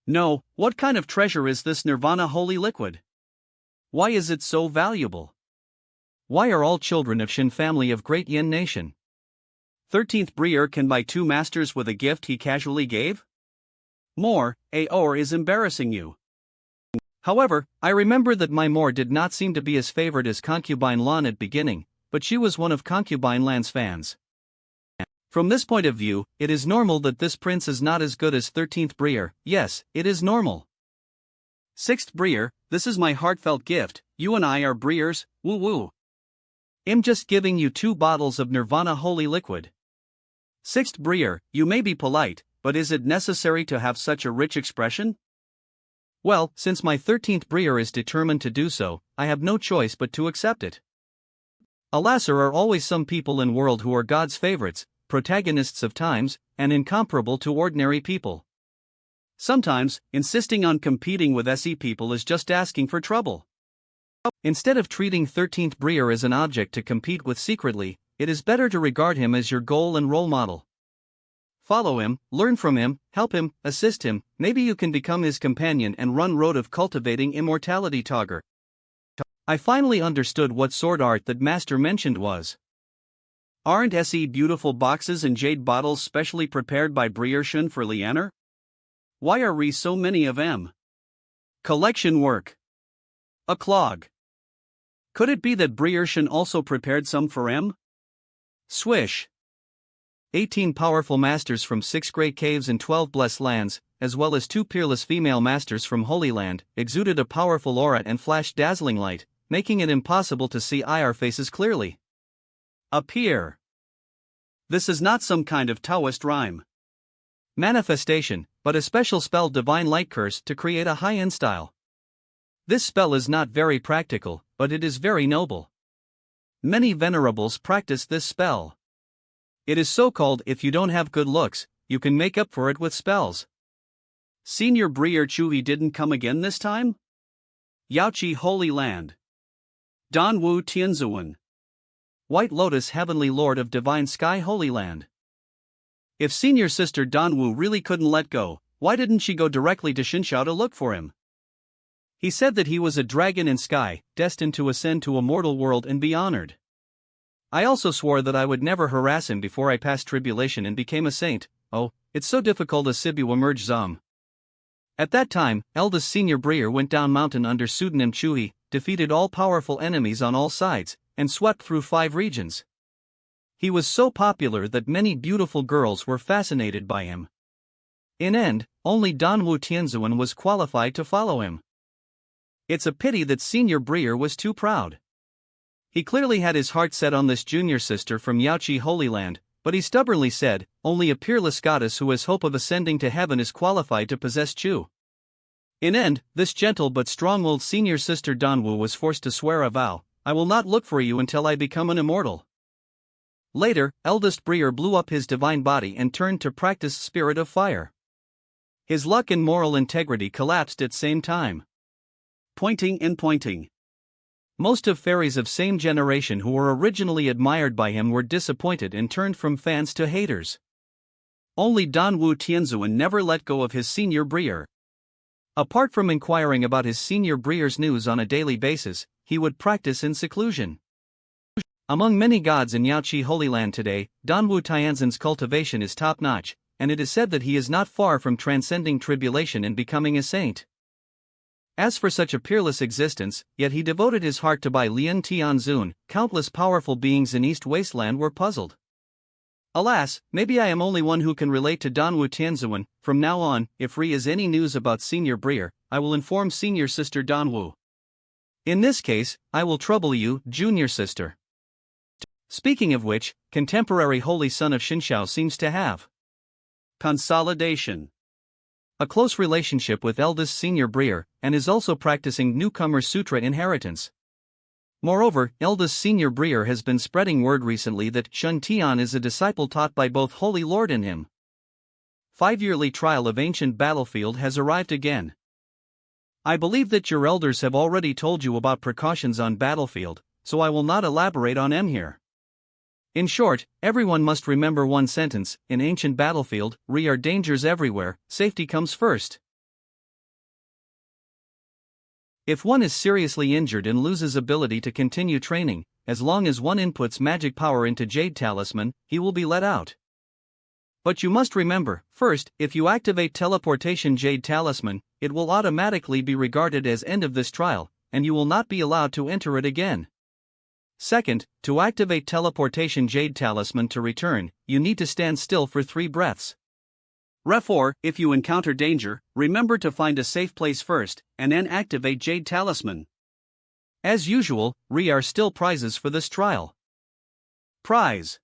No, what kind of treasure is this nirvana holy liquid? Why is it so valuable? Why are all children of Shin family of Great Yin nation? 13th Breer can buy 2 masters with a gift he casually gave? More, Aor is embarrassing you. However, I remember that my Moor did not seem to be as favored as Concubine Lan at beginning, but she was one of Concubine Lan's fans. From this point of view, it is normal that this prince is not as good as 13th Breer. Yes, it is normal. 6th Breer, this is my heartfelt gift, you and I are Breers, woo woo. I'm just giving you 2 bottles of Nirvana holy liquid. 6th Breer, you may be polite, but is it necessary to have such a rich expression? Well, since my 13th Breer is determined to do so, I have no choice but to accept it. Alas, there are always some people in world who are God's favorites, protagonists of times, and incomparable to ordinary people. Sometimes, insisting on competing with SE people is just asking for trouble. Instead of treating 13th Breer as an object to compete with secretly, it is better to regard him as your goal and role model. Follow him, learn from him, help him, assist him, maybe you can become his companion and run road of cultivating immortality Togger. I finally understood what sword art that Master mentioned was. Aren't SE beautiful boxes and jade bottles specially prepared by Brierschen for Lianer? Why are we so many of them? Collection work. A clog. Could it be that Brierschen also prepared some for M? Swish. 18 powerful masters from 6 great caves and 12 blessed lands, as well as 2 peerless female masters from Holy Land, exuded a powerful aura and flashed dazzling light, making it impossible to see IR faces clearly. Appear. This is not some kind of Taoist rhyme. Manifestation, but a special spell Divine Light Curse to create a high-end style. This spell is not very practical, but it is very noble. Many venerables practice this spell. It is so called if you don't have good looks, you can make up for it with spells. Senior Breer Chui didn't come again this time? Yaoqi Holy Land. Danwu Tianzuan. White Lotus Heavenly Lord of Divine Sky Holy Land. If Senior Sister Danwu really couldn't let go, why didn't she go directly to Xinxiao to look for him? He said that he was a dragon in sky, destined to ascend to a mortal world and be honored. I also swore that I would never harass him before I passed tribulation and became a saint. Oh, it's so difficult a Sibu emerge Zom. At that time, eldest Senior Breer went down mountain under pseudonym Chui, defeated all powerful enemies on all sides, and swept through 5 regions. He was so popular that many beautiful girls were fascinated by him. In end, only Danwu Tianzuan was qualified to follow him. It's a pity that Senior Breer was too proud. He clearly had his heart set on this junior sister from Yaoqi Holy Land, but he stubbornly said, only a peerless goddess who has hope of ascending to heaven is qualified to possess Chu. In end, this gentle but strong-willed senior sister Danwu was forced to swear a vow, I will not look for you until I become an immortal. Later, eldest Breer blew up his divine body and turned to practice Spirit of Fire. His luck and moral integrity collapsed at same time. Pointing and pointing. Most of fairies of same generation who were originally admired by him were disappointed and turned from fans to haters. Only Danwu Tianzuan never let go of his Senior Breer. Apart from inquiring about his Senior Breer's news on a daily basis, he would practice in seclusion. Among many gods in Yaoqi Holy Land today, Danwu Tianzan's cultivation is top-notch, and it is said that he is not far from transcending tribulation and becoming a saint. As for such a peerless existence, yet he devoted his heart to Bai Lian Tianzun, countless powerful beings in East Wasteland were puzzled. Alas, maybe I am only one who can relate to Danwu Tianzuan. From now on, if Ri is any news about Senior Breer, I will inform Senior Sister Danwu. In this case, I will trouble you, Junior Sister. Speaking of which, contemporary Holy Son of Xinxiao seems to have consolidation, a close relationship with eldest Senior Breer, and is also practicing Newcomer Sutra inheritance. Moreover, eldest Senior Breer has been spreading word recently that Shun Tian is a disciple taught by both Holy Lord and him. 5-yearly trial of ancient battlefield has arrived again. I believe that your elders have already told you about precautions on battlefield, so I will not elaborate on them here. In short, everyone must remember one sentence, in ancient battlefield, are dangers everywhere, safety comes first. If one is seriously injured and loses ability to continue training, as long as one inputs magic power into Jade Talisman, he will be let out. But you must remember, first, if you activate Teleportation Jade Talisman, it will automatically be regarded as end of this trial, and you will not be allowed to enter it again. Second, to activate Teleportation Jade Talisman to return, you need to stand still for 3 breaths. Therefore, if you encounter danger, remember to find a safe place first, and then activate Jade Talisman. As usual, are still prizes for this trial. Prize.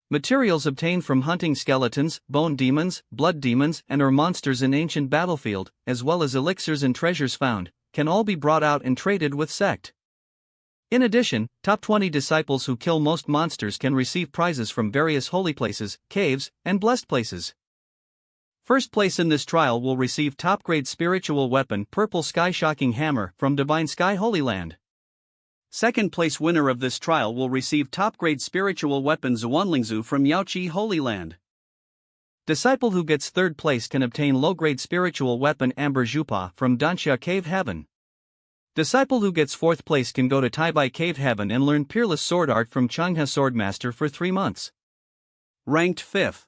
Materials obtained from hunting skeletons, bone demons, blood demons, and/or monsters in ancient battlefield, as well as elixirs and treasures found, can all be brought out and traded with sect. In addition, top 20 disciples who kill most monsters can receive prizes from various holy places, caves, and blessed places. First place in this trial will receive top-grade spiritual weapon Purple Sky Shocking Hammer from Divine Sky Holy Land. Second place winner of this trial will receive top-grade spiritual weapon Zuanlingzu from Yaoqi Holy Land. Disciple who gets third place can obtain low-grade spiritual weapon Amber Jupa from Danxia Cave Heaven. Disciple who gets fourth place can go to Taibai Cave Heaven and learn Peerless Sword Art from Changha Swordmaster for 3 months. Ranked 5th.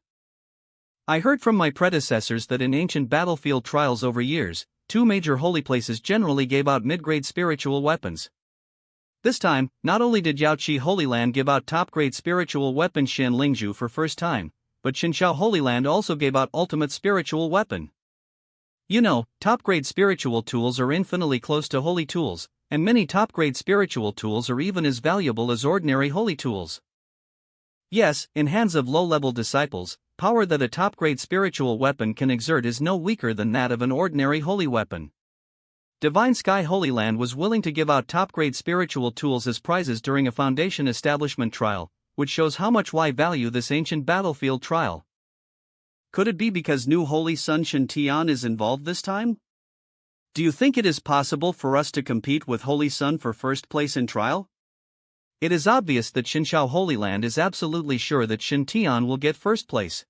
I heard from my predecessors that in ancient battlefield trials over years, 2 major holy places generally gave out mid-grade spiritual weapons. This time, not only did Yaoqi Holy Land give out top-grade spiritual weapon Xin Lingzhu for first time, but Xinxiao Holy Land also gave out ultimate spiritual weapon. You know, top-grade spiritual tools are infinitely close to holy tools, and many top-grade spiritual tools are even as valuable as ordinary holy tools. Yes, in hands of low-level disciples, power that a top-grade spiritual weapon can exert is no weaker than that of an ordinary holy weapon. Divine Sky Holy Land was willing to give out top-grade spiritual tools as prizes during a Foundation establishment trial, which shows how much I value this ancient battlefield trial. Could it be because new Holy Sun Shintian is involved this time? Do you think it is possible for us to compete with Holy Sun for first place in trial? It is obvious that Xinxiao Holy Land is absolutely sure that Shintian will get first place.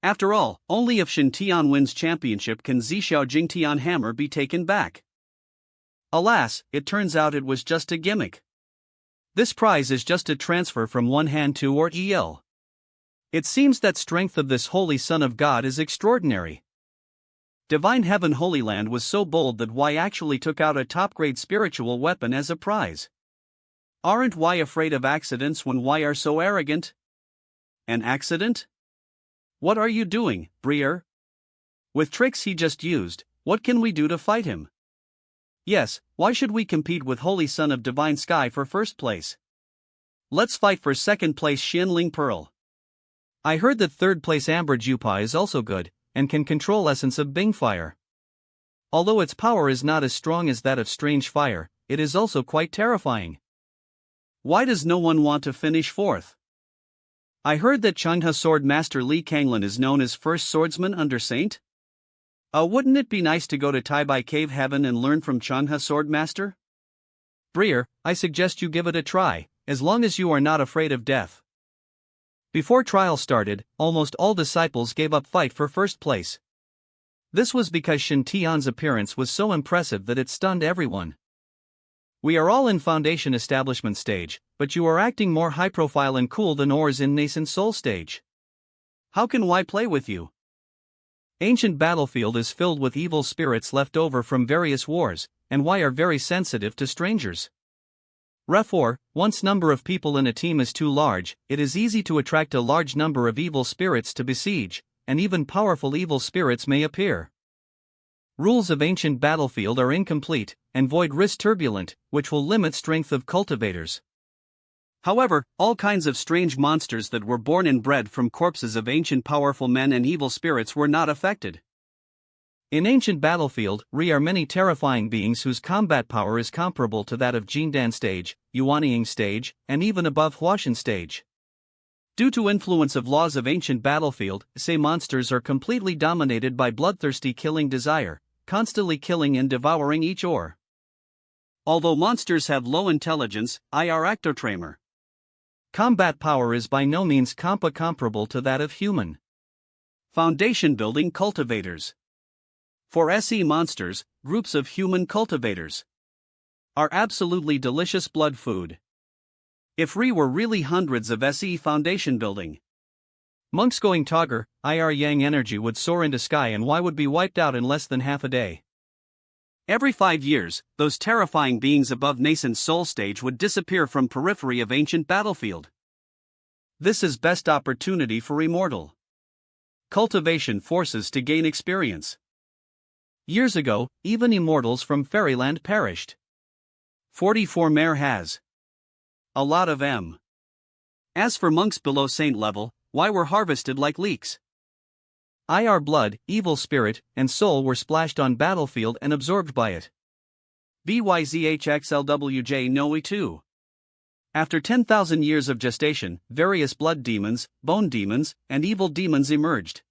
After all, only if Shintian wins championship can Zhixiao Jingtian hammer be taken back. Alas, it turns out it was just a gimmick. This prize is just a transfer from one hand to or el. It seems that strength of this holy Son of God is extraordinary. Divine Heaven Holy Land was so bold that Y actually took out a top-grade spiritual weapon as a prize. Aren't Y afraid of accidents when Y are so arrogant? An accident? What are you doing, Briere? With tricks he just used, what can we do to fight him? Yes, why should we compete with Holy Son of Divine Sky for first place? Let's fight for second place Xianling Pearl. I heard that third place Amber Jupa is also good, and can control essence of Bing Fire. Although its power is not as strong as that of Strange Fire, it is also quite terrifying. Why does no one want to finish fourth? I heard that Changha Sword Master Li Kanglin is known as first swordsman under Saint? Wouldn't it be nice to go to Taibai Cave Heaven and learn from Changha Sword Master? Briere, I suggest you give it a try, as long as you are not afraid of death. Before trial started, almost all disciples gave up fight for first place. This was because Shintian's appearance was so impressive that it stunned everyone. We are all in Foundation establishment stage, but you are acting more high-profile and cool than Or's in nascent soul stage. How can Y play with you? Ancient battlefield is filled with evil spirits left over from various wars, and Y are very sensitive to strangers. Therefore, once number of people in a team is too large, it is easy to attract a large number of evil spirits to besiege, and even powerful evil spirits may appear. Rules of ancient battlefield are incomplete, and void risk turbulent, which will limit strength of cultivators. However, all kinds of strange monsters that were born and bred from corpses of ancient powerful men and evil spirits were not affected. In ancient battlefield, are many terrifying beings whose combat power is comparable to that of Jindan stage, Yuanying stage, and even above Huashan stage. Due to influence of laws of ancient battlefield, say monsters are completely dominated by bloodthirsty killing desire, constantly killing and devouring each or. Although monsters have low intelligence, are ectotramer. Combat power is by no means comparable to that of human. Foundation building cultivators. For SE monsters, groups of human cultivators are absolutely delicious blood food. If were really hundreds of SE foundation building, monks going Togger, IR Yang energy would soar into sky and Y would be wiped out in less than half a day. Every 5 years, those terrifying beings above nascent soul stage would disappear from periphery of ancient battlefield. This is best opportunity for immortal cultivation forces to gain experience. Years ago, even immortals from Fairyland perished. 44 Mare has a lot of M. As for monks below saint level, why were harvested like leeks? IR blood, evil spirit, and soul were splashed on battlefield and absorbed by it. Byzhxlwj Noe 2. After 10,000 years of gestation, various blood demons, bone demons, and evil demons emerged.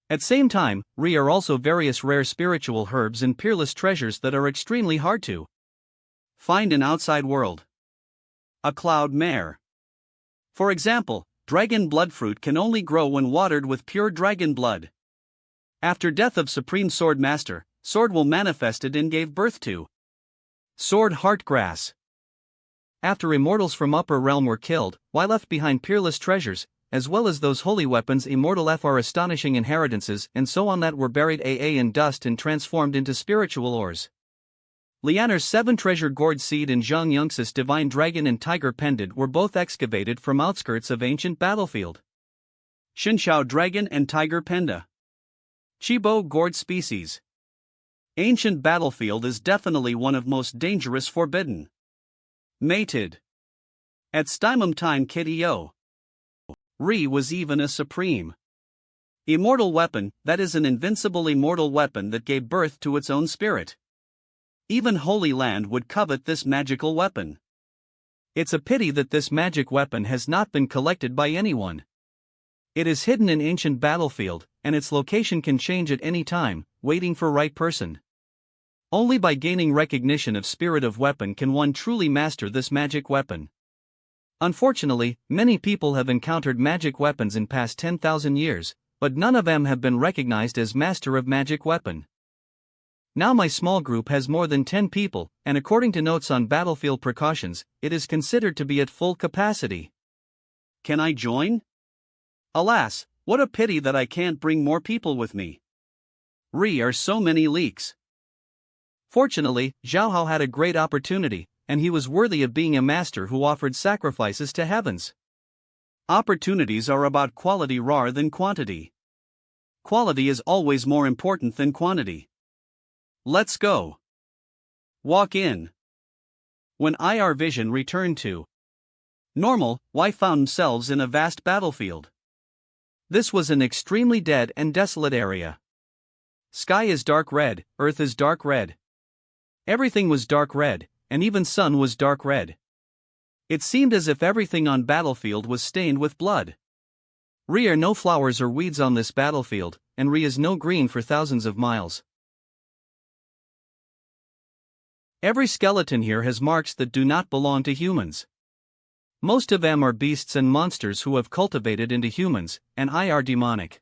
At same time, are also various rare spiritual herbs and peerless treasures that are extremely hard to find in outside world. A cloud mare. For example, dragon blood fruit can only grow when watered with pure dragon blood. After death of Supreme Sword Master, Sword will manifested and gave birth to Sword Heart Grass. After immortals from Upper Realm were killed, why left behind peerless treasures, as well as those holy weapons Immortal FR astonishing inheritances and so on that were buried in dust and transformed into spiritual ores. Lianer's 7 treasure gourd seed and Zhang Yunx's divine dragon and tiger pendant were both excavated from outskirts of ancient battlefield. Shinshao dragon and tiger penda. Chibo gourd species. Ancient battlefield is definitely one of most dangerous forbidden. Mated. At Stymum time Kitio. Was even a supreme immortal weapon, that is an invincible immortal weapon that gave birth to its own spirit. Even Holy Land would covet this magical weapon. It's a pity that this magic weapon has not been collected by anyone. It is hidden in ancient battlefield, and its location can change at any time, waiting for right person. Only by gaining recognition of spirit of weapon can one truly master this magic weapon. Unfortunately, many people have encountered magic weapons in past 10,000 years, but none of them have been recognized as master of magic weapon. Now my small group has more than 10 people, and according to notes on battlefield precautions, it is considered to be at full capacity. Can I join? Alas, what a pity that I can't bring more people with me. Are so many leaks. Fortunately, Zhao Hao had a great opportunity, and he was worthy of being a master who offered sacrifices to heavens. Opportunities are about quality rather than quantity. Quality is always more important than quantity. Let's go. Walk in. When IR vision returned to normal, Y found themselves in a vast battlefield. This was an extremely dead and desolate area. Sky is dark red, earth is dark red. Everything was dark red, and even sun was dark red. It seemed as if everything on battlefield was stained with blood. Are no flowers or weeds on this battlefield, and is no green for thousands of miles. Every skeleton here has marks that do not belong to humans. Most of them are beasts and monsters who have cultivated into humans, and are demonic.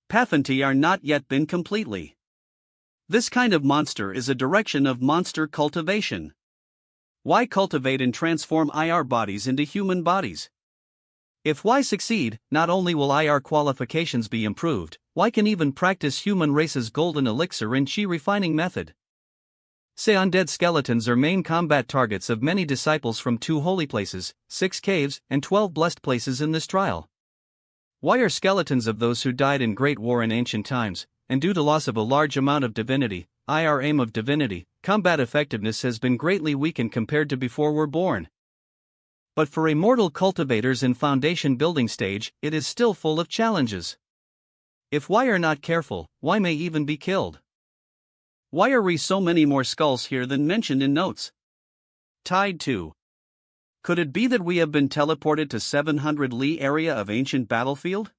Pathanti are not yet been completely. This kind of monster is a direction of monster cultivation. Why cultivate and transform IR bodies into human bodies? If Y succeed, not only will IR qualifications be improved, Y can even practice human race's golden elixir and chi refining method. Say undead skeletons are main combat targets of many disciples from 2 holy places, 6 caves, and 12 blessed places in this trial. Why are skeletons of those who died in great war in ancient times, and due to loss of a large amount of divinity, IR aim of divinity, combat effectiveness has been greatly weakened compared to before we're born. But for immortal cultivators in foundation building stage, it is still full of challenges. If Y are not careful, Y may even be killed. Why are we so many more skulls here than mentioned in notes? Tied to. Could it be that we have been teleported to 700 Li area of ancient battlefield?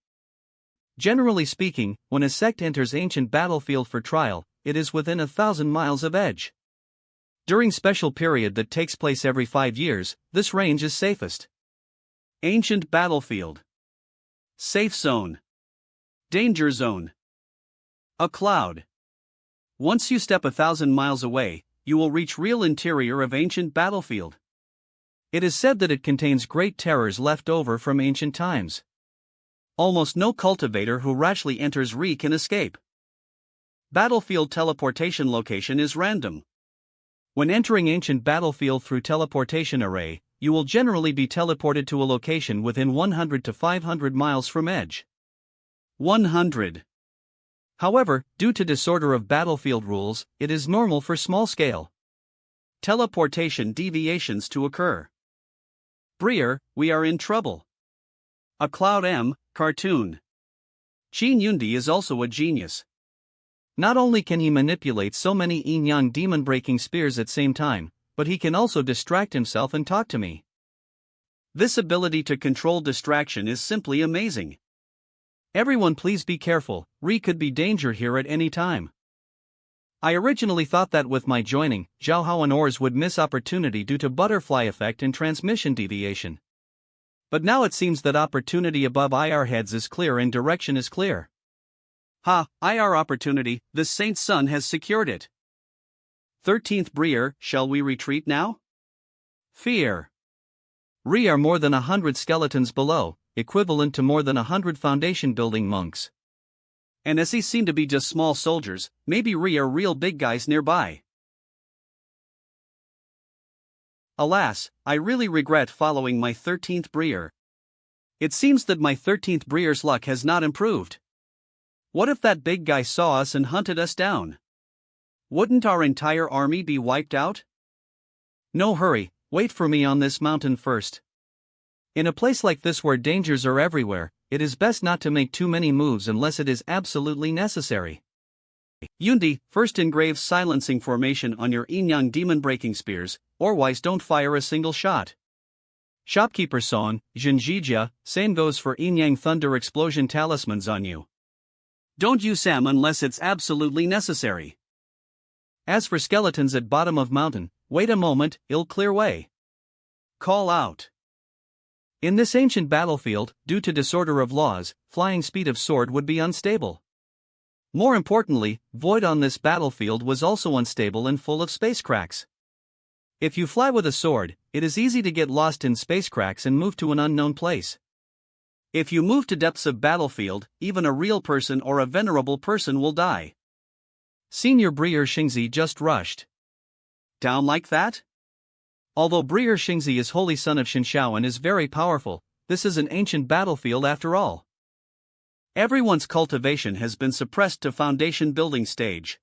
Generally speaking, when a sect enters ancient battlefield for trial, it is within 1,000 miles of edge. During special period that takes place every 5 years, this range is safest. Ancient battlefield. Safe zone. Danger zone. A cloud. Once you step 1,000 miles away, you will reach real interior of ancient battlefield. It is said that it contains great terrors left over from ancient times. Almost no cultivator who rashly enters can escape. Battlefield teleportation location is random. When entering ancient battlefield through teleportation array, you will generally be teleported to a location within 100 to 500 miles from edge. 100. However, due to disorder of battlefield rules, it is normal for small-scale teleportation deviations to occur. We are in trouble. A Cloud M, cartoon. Qin Yundi is also a genius. Not only can he manipulate so many yin-yang demon-breaking spears at same time, but he can also distract himself and talk to me. This ability to control distraction is simply amazing. Everyone please be careful, Ri could be danger here at any time. I originally thought that with my joining, Zhao Hao and Ors would miss opportunity due to butterfly effect and transmission deviation. But now it seems that opportunity above IR heads is clear and direction is clear. Ha, IR opportunity, the Saint's Son has secured it. 13th Breer, shall we retreat now? Fear. Ri are more than 100 skeletons below, equivalent to more than 100 foundation building monks. And as these seem to be just small soldiers, maybe Ri are real big guys nearby. Alas, I really regret following my 13th Breer. It seems that my 13th Breer's luck has not improved. What if that big guy saw us and hunted us down? Wouldn't our entire army be wiped out? No hurry, wait for me on this mountain first. In a place like this where dangers are everywhere, it is best not to make too many moves unless it is absolutely necessary. Yundi, first engrave silencing formation on your yin-yang demon-breaking spears, otherwise don't fire a single shot. Shopkeeper Son, Jinjija, same goes for yin-yang thunder explosion talismans on you. Don't use Sam unless it's absolutely necessary. As for skeletons at bottom of mountain, wait a moment, it'll clear way. Call out. In this ancient battlefield, due to disorder of laws, flying speed of sword would be unstable. More importantly, void on this battlefield was also unstable and full of space cracks. If you fly with a sword, it is easy to get lost in space cracks and move to an unknown place. If you move to depths of battlefield, even a real person or a venerable person will die. Senior Breer Xingzi just rushed down like that? Although Breer Xingzi is holy son of Shinshao and is very powerful, this is an ancient battlefield after all. Everyone's cultivation has been suppressed to foundation building stage.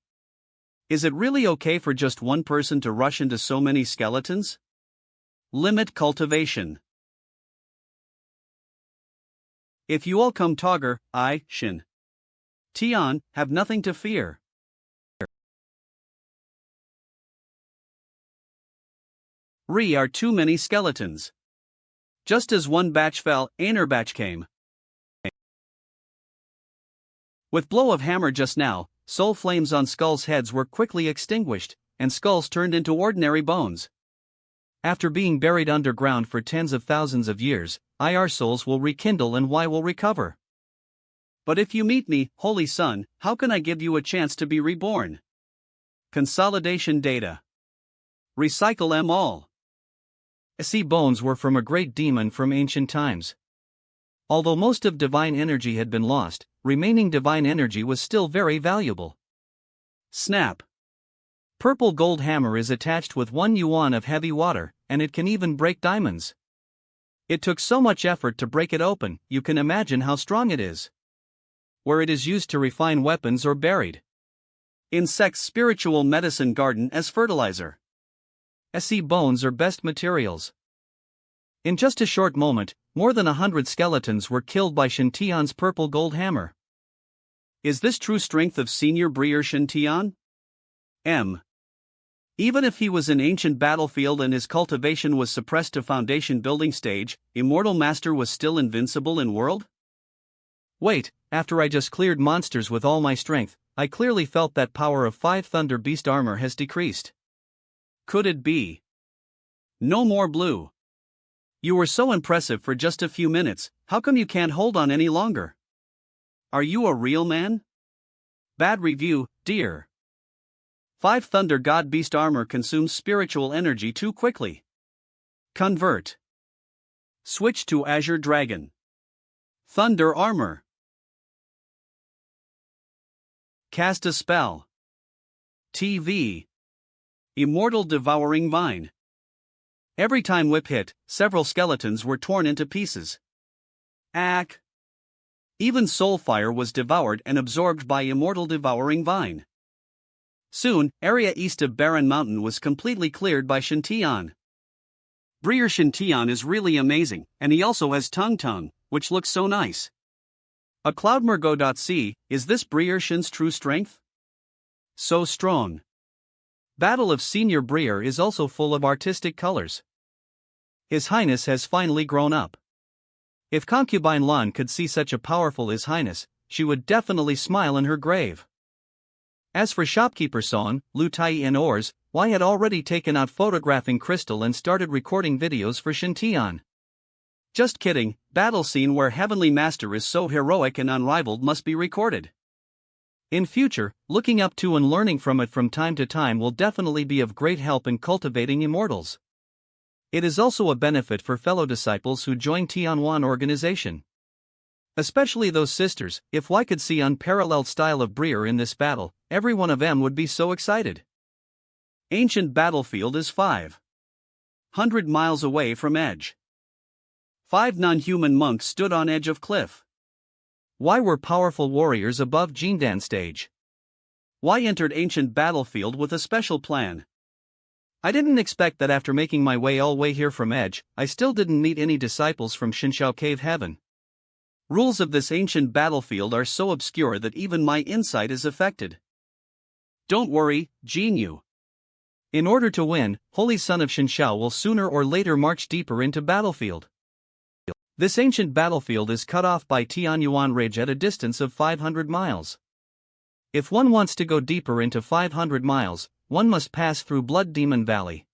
Is it really okay for just one person to rush into so many skeletons? Limit cultivation. If you all come Togger, I, Shin Tian, have nothing to fear. Ri are too many skeletons. Just as one batch fell, another batch came. With blow of hammer just now, soul flames on skulls' heads were quickly extinguished, and skulls turned into ordinary bones. After being buried underground for tens of thousands of years, IR souls will rekindle and Y will recover. But if you meet me, Holy Son, how can I give you a chance to be reborn? Consolidation data. Recycle them all. See, bones were from a great demon from ancient times. Although most of divine energy had been lost, remaining divine energy was still very valuable. Snap. Purple gold hammer is attached with 1 yuan of heavy water, and it can even break diamonds. It took so much effort to break it open, you can imagine how strong it is. Where it is used to refine weapons or buried. Insects' spiritual medicine garden as fertilizer. SE bones are best materials. In just a short moment, more than 100 skeletons were killed by Shintian's purple gold hammer. Is this true strength of Senior Breer Shintian? Even if he was in ancient battlefield and his cultivation was suppressed to foundation building stage, Immortal Master was still invincible in world? Wait, after I just cleared monsters with all my strength, I clearly felt that power of 5 Thunder Beast armor has decreased. Could it be? No more blue. You were so impressive for just a few minutes, how come you can't hold on any longer? Are you a real man? Bad review, dear. 5 Thunder God Beast armor consumes spiritual energy too quickly. Convert. Switch to Azure Dragon. Thunder armor. Cast a spell. TV. Immortal Devouring Vine. Every time whip hit, several skeletons were torn into pieces. Ack. Even Soulfire was devoured and absorbed by Immortal Devouring Vine. Soon, area east of Barren Mountain was completely cleared by Shintian. Breer Shintian is really amazing, and he also has Tung, which looks so nice. A Cloudmergo.c, is this Breer Shin's true strength? So strong. Battle of Senior Breer is also full of artistic colors. His Highness has finally grown up. If concubine Lan could see such a powerful His Highness, she would definitely smile in her grave. As for shopkeeper Son, Lu Tai and Ors, Y had already taken out photographing Crystal and started recording videos for Shintian. Just kidding, battle scene where Heavenly Master is so heroic and unrivaled must be recorded. In future, looking up to and learning from it from time to time will definitely be of great help in cultivating immortals. It is also a benefit for fellow disciples who join Tianwan organization. Especially those sisters. If Y could see unparalleled style of Breer in this battle, every one of them would be so excited. Ancient battlefield is 500 miles away from edge. 5 non-human monks stood on edge of cliff. Y were powerful warriors above Jindan stage. Y entered ancient battlefield with a special plan. I didn't expect that after making my way all way here from edge, I still didn't meet any disciples from Shinshao Cave Heaven. Rules of this ancient battlefield are so obscure that even my insight is affected. Don't worry, Jinyu. In order to win, Holy Son of Shinshao will sooner or later march deeper into battlefield. This ancient battlefield is cut off by Tianyuan Ridge at a distance of 500 miles. If one wants to go deeper into 500 miles, one must pass through Blood Demon Valley.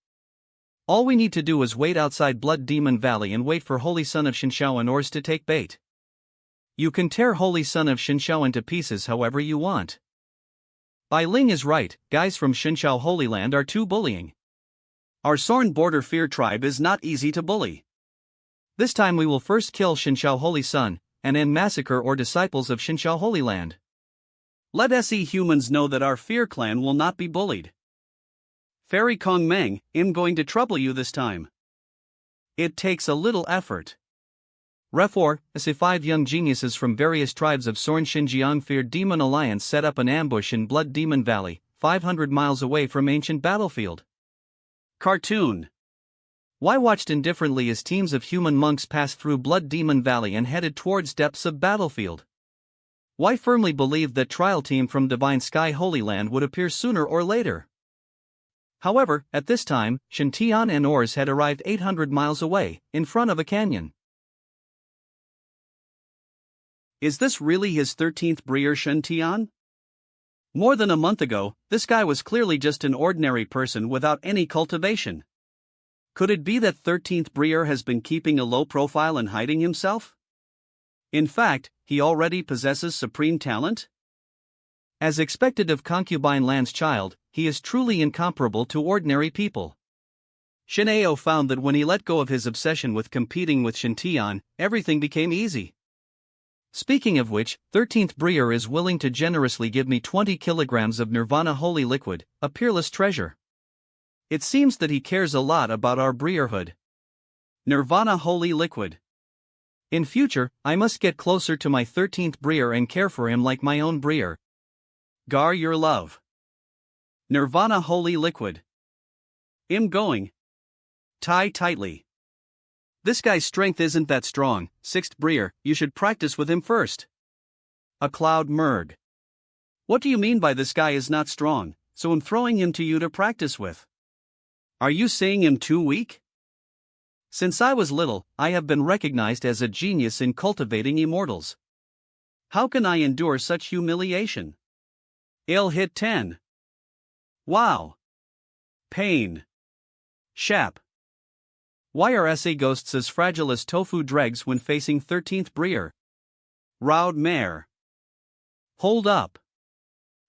All we need to do is wait outside Blood Demon Valley and wait for Holy Son of Shinshao and Ors to take bait. You can tear Holy Son of Shinshao into pieces however you want. Bai Ling is right, guys from Shinshao Holy Land are too bullying. Our Sorn border fear tribe is not easy to bully. This time we will first kill Shinshao Holy Son, and then massacre or disciples of Shinshao Holy Land. Let SE humans know that our fear clan will not be bullied. Fairy Kong Meng, I'm going to trouble you this time. It takes a little effort. Refor, as 5 young geniuses from various tribes of Sorn Xinjiang feared Demon Alliance set up an ambush in Blood Demon Valley, 500 miles away from ancient battlefield. Cartoon. Y watched indifferently as teams of human monks passed through Blood Demon Valley and headed towards depths of battlefield. Y firmly believed that trial team from Divine Sky Holy Land would appear sooner or later. However, at this time, Shintian and Ors had arrived 800 miles away, in front of a canyon. Is this really his 13th Breer Shintian? More than a month ago, this guy was clearly just an ordinary person without any cultivation. Could it be that 13th Breer has been keeping a low profile and hiding himself? In fact, he already possesses supreme talent? As expected of concubine Lan's child, he is truly incomparable to ordinary people. Shin'eo found that when he let go of his obsession with competing with Shintian, everything became easy. Speaking of which, 13th Breer is willing to generously give me 20 kilograms of Nirvana Holy Liquid, a peerless treasure. It seems that he cares a lot about our Breerhood. Nirvana Holy Liquid. In future, I must get closer to my 13th Breer and care for him like my own Breer. Gar your love. Nirvana Holy Liquid. I'm going. Tie tightly. This guy's strength isn't that strong, 6th Breer, you should practice with him first. A Cloud Merg. What do you mean by this guy is not strong, so I'm throwing him to you to practice with? Are you saying him too weak? Since I was little, I have been recognized as a genius in cultivating immortals. How can I endure such humiliation? I'll hit 10. Wow. Pain. Shap. Why are SA ghosts as fragile as tofu dregs when facing 13th Breer? Roud Mare. Hold up.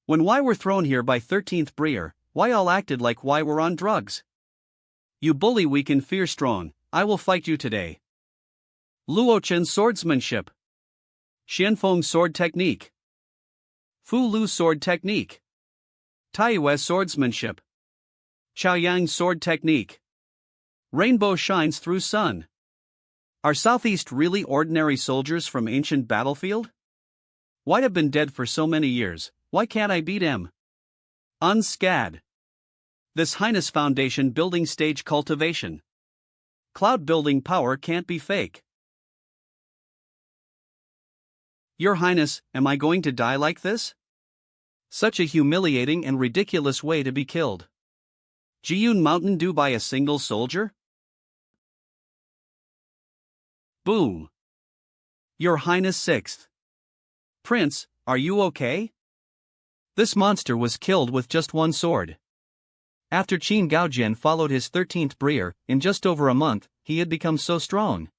When why were thrown here by 13th Breer, why all acted like why we're on drugs? You bully weak and fear strong, I will fight you today. Luochen swordsmanship. Xianfeng sword technique. Fu Lu sword technique. Taiyue swordsmanship. Chaoyang sword technique. Rainbow shines through sun. Are Southeast really ordinary soldiers from ancient battlefield? Why have been dead for so many years, why can't I beat him? Unscad. This Highness Foundation building stage cultivation. Cloud building power can't be fake. Your Highness, am I going to die like this? Such a humiliating and ridiculous way to be killed. Jiyun Mountain Dew by a single soldier? Boom. Your Highness 6th Prince, are you okay? This monster was killed with just one sword. After Qin Gaojian followed his 13th Brier, in just over a month, he had become so strong.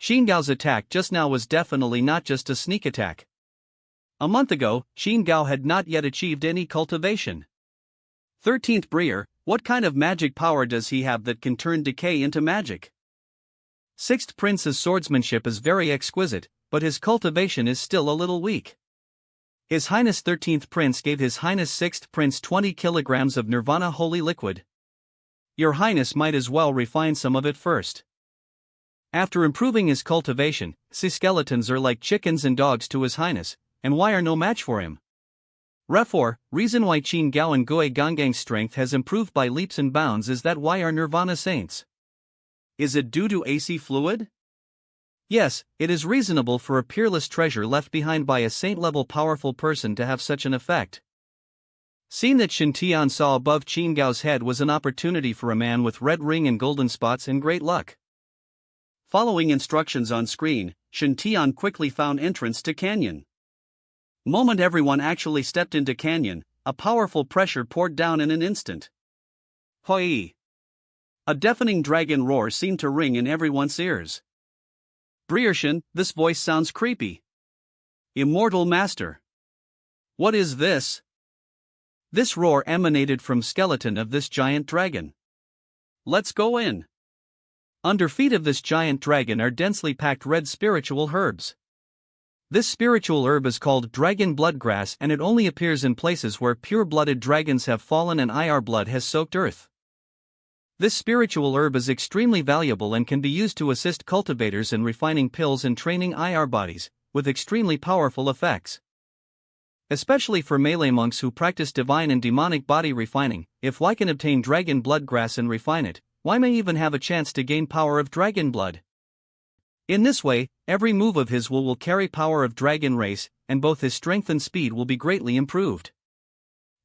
Qin Gao's attack just now was definitely not just a sneak attack. A month ago, Qin Gao had not yet achieved any cultivation. 13th Brier, what kind of magic power does he have that can turn decay into magic? 6th Prince's swordsmanship is very exquisite, but his cultivation is still a little weak. His Highness 13th Prince gave His Highness 6th Prince 20 kilograms of Nirvana holy liquid. Your Highness might as well refine some of it first. After improving his cultivation, his skeletons are like chickens and dogs to His Highness, and why are no match for him? Refor, reason why Qin Gao and Gui Gangang's strength has improved by leaps and bounds is that why are Nirvana saints? Is it due to AC fluid? Yes, it is reasonable for a peerless treasure left behind by a saint-level powerful person to have such an effect. Seeing that Shen Tian saw above Qin Gao's head was an opportunity for a man with red ring and golden spots and great luck. Following instructions on screen, Shen Tian quickly found entrance to canyon. Moment everyone actually stepped into canyon, a powerful pressure poured down in an instant. Hoi! A deafening dragon roar seemed to ring in everyone's ears. Briershin, this voice sounds creepy. Immortal Master. What is this? This roar emanated from skeleton of this giant dragon. Let's go in. Under feet of this giant dragon are densely packed red spiritual herbs. This spiritual herb is called dragon bloodgrass and it only appears in places where pure-blooded dragons have fallen and IR blood has soaked earth. This spiritual herb is extremely valuable and can be used to assist cultivators in refining pills and training IR bodies, with extremely powerful effects. Especially for melee monks who practice divine and demonic body refining, if Y can obtain dragon bloodgrass and refine it, Y may even have a chance to gain power of dragon blood. In this way, every move of his will carry power of dragon race, and both his strength and speed will be greatly improved.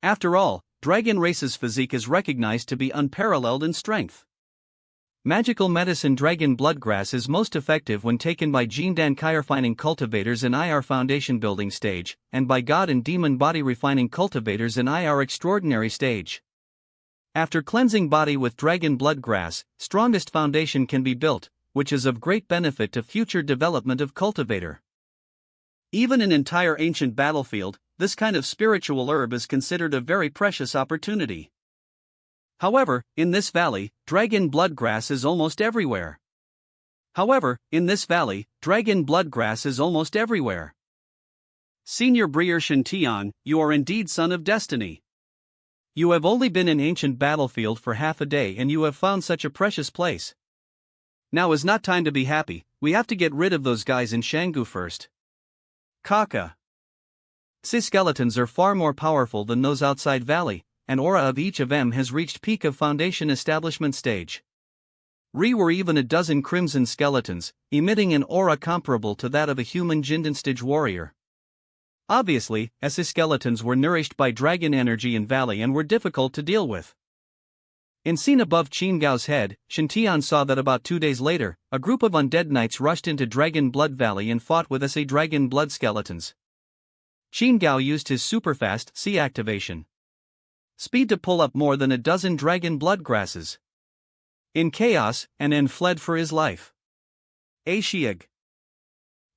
After all, Dragon Race's physique is recognized to be unparalleled in strength. Magical medicine dragon bloodgrass is most effective when taken by Jindan Kai refining cultivators in IR foundation building stage, and by God and demon body refining cultivators in IR extraordinary stage. After cleansing body with dragon bloodgrass, strongest foundation can be built, which is of great benefit to future development of cultivator. Even in entire ancient battlefield, this kind of spiritual herb is considered a very precious opportunity. However, in this valley, dragon bloodgrass is almost everywhere. Senior Brier Shen Tian, you are indeed son of destiny. You have only been in ancient battlefield for half a day and you have found such a precious place. Now is not time to be happy, we have to get rid of those guys in Shanggu first. Kaka. Ces skeletons are far more powerful than those outside valley, and aura of each of them has reached peak of foundation establishment stage. Were even a dozen crimson skeletons, emitting an aura comparable to that of a human Jindan stage warrior. Obviously, as his skeletons were nourished by dragon energy in valley and were difficult to deal with. In scene above Qin Gao's head, Shen Tian saw that about 2 days later, a group of undead knights rushed into Dragon Blood Valley and fought with SA Dragon Blood skeletons. Qin Gao used his superfast C activation speed to pull up more than a dozen dragon blood grasses. In chaos, and fled for his life. Ashiag.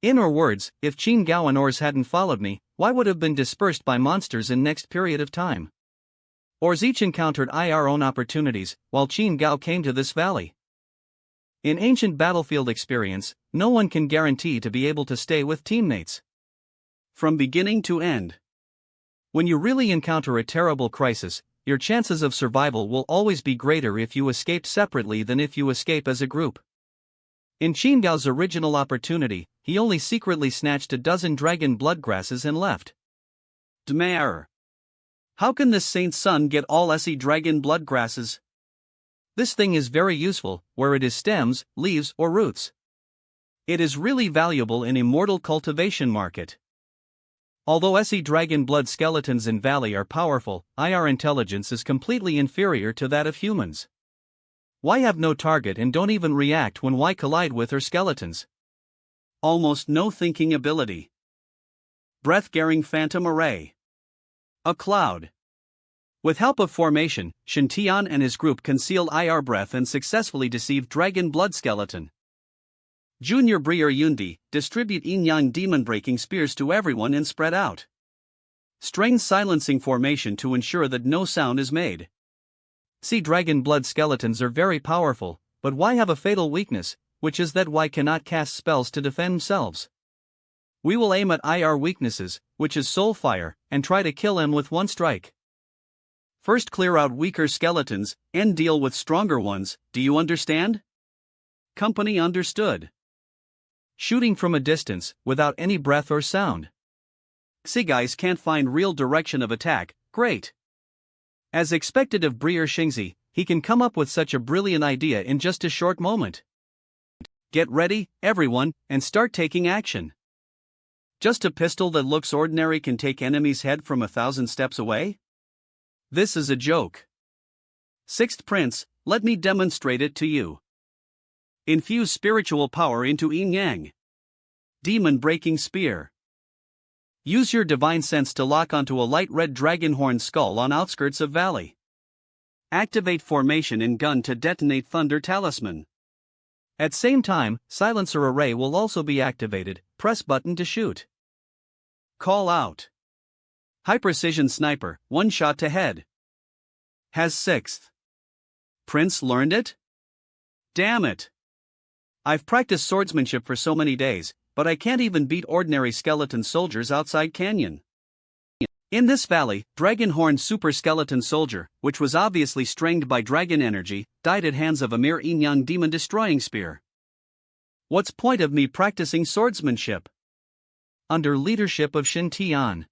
In or words, if Qin Gao and Ors hadn't followed me, why would have been dispersed by monsters in next period of time? Ors each encountered IR own opportunities, while Qin Gao came to this valley. In ancient battlefield experience, no one can guarantee to be able to stay with teammates from beginning to end. When you really encounter a terrible crisis, your chances of survival will always be greater if you escape separately than if you escape as a group. In Qin Gao's original opportunity, he only secretly snatched a dozen dragon blood grasses and left. Dmare. How can this saint's son get all SE dragon blood grasses? This thing is very useful, where it is stems, leaves, or roots. It is really valuable in immortal cultivation market. Although SE dragon blood skeletons in Valley are powerful, IR intelligence is completely inferior to that of humans. Y have no target and don't even react when Y collide with her skeletons. Almost no thinking ability. Breath-carrying phantom array. A cloud. With help of formation, Shintian and his group concealed IR breath and successfully deceived dragon blood skeleton. Junior Briar Yundi, distribute yin-yang demon-breaking spears to everyone and spread out. Strain silencing formation to ensure that no sound is made. See, dragon blood skeletons are very powerful, but Y have a fatal weakness, which is that Y cannot cast spells to defend themselves. We will aim at IR weaknesses, which is soul fire, and try to kill him with one strike. First clear out weaker skeletons, and deal with stronger ones, do you understand? Company understood. Shooting from a distance, without any breath or sound. See, guys can't find real direction of attack, great. As expected of Briar Xingzi, he can come up with such a brilliant idea in just a short moment. Get ready, everyone, and start taking action. Just a pistol that looks ordinary can take enemy's head from 1,000 steps away? This is a joke. Sixth Prince, let me demonstrate it to you. Infuse spiritual power into yin-yang. Demon-breaking spear. Use your divine sense to lock onto a light red dragonhorn skull on outskirts of valley. Activate formation in gun to detonate thunder talisman. At same time, silencer array will also be activated, press button to shoot. Call out. High precision sniper, one shot to head. Has sixth Prince learned it? Damn it. I've practiced swordsmanship for so many days, but I can't even beat ordinary skeleton soldiers outside canyon. In this valley, Dragonhorn super skeleton soldier, which was obviously strained by dragon energy, died at hands of a mere yin-yang demon destroying spear. What's point of me practicing swordsmanship? Under leadership of Shintian,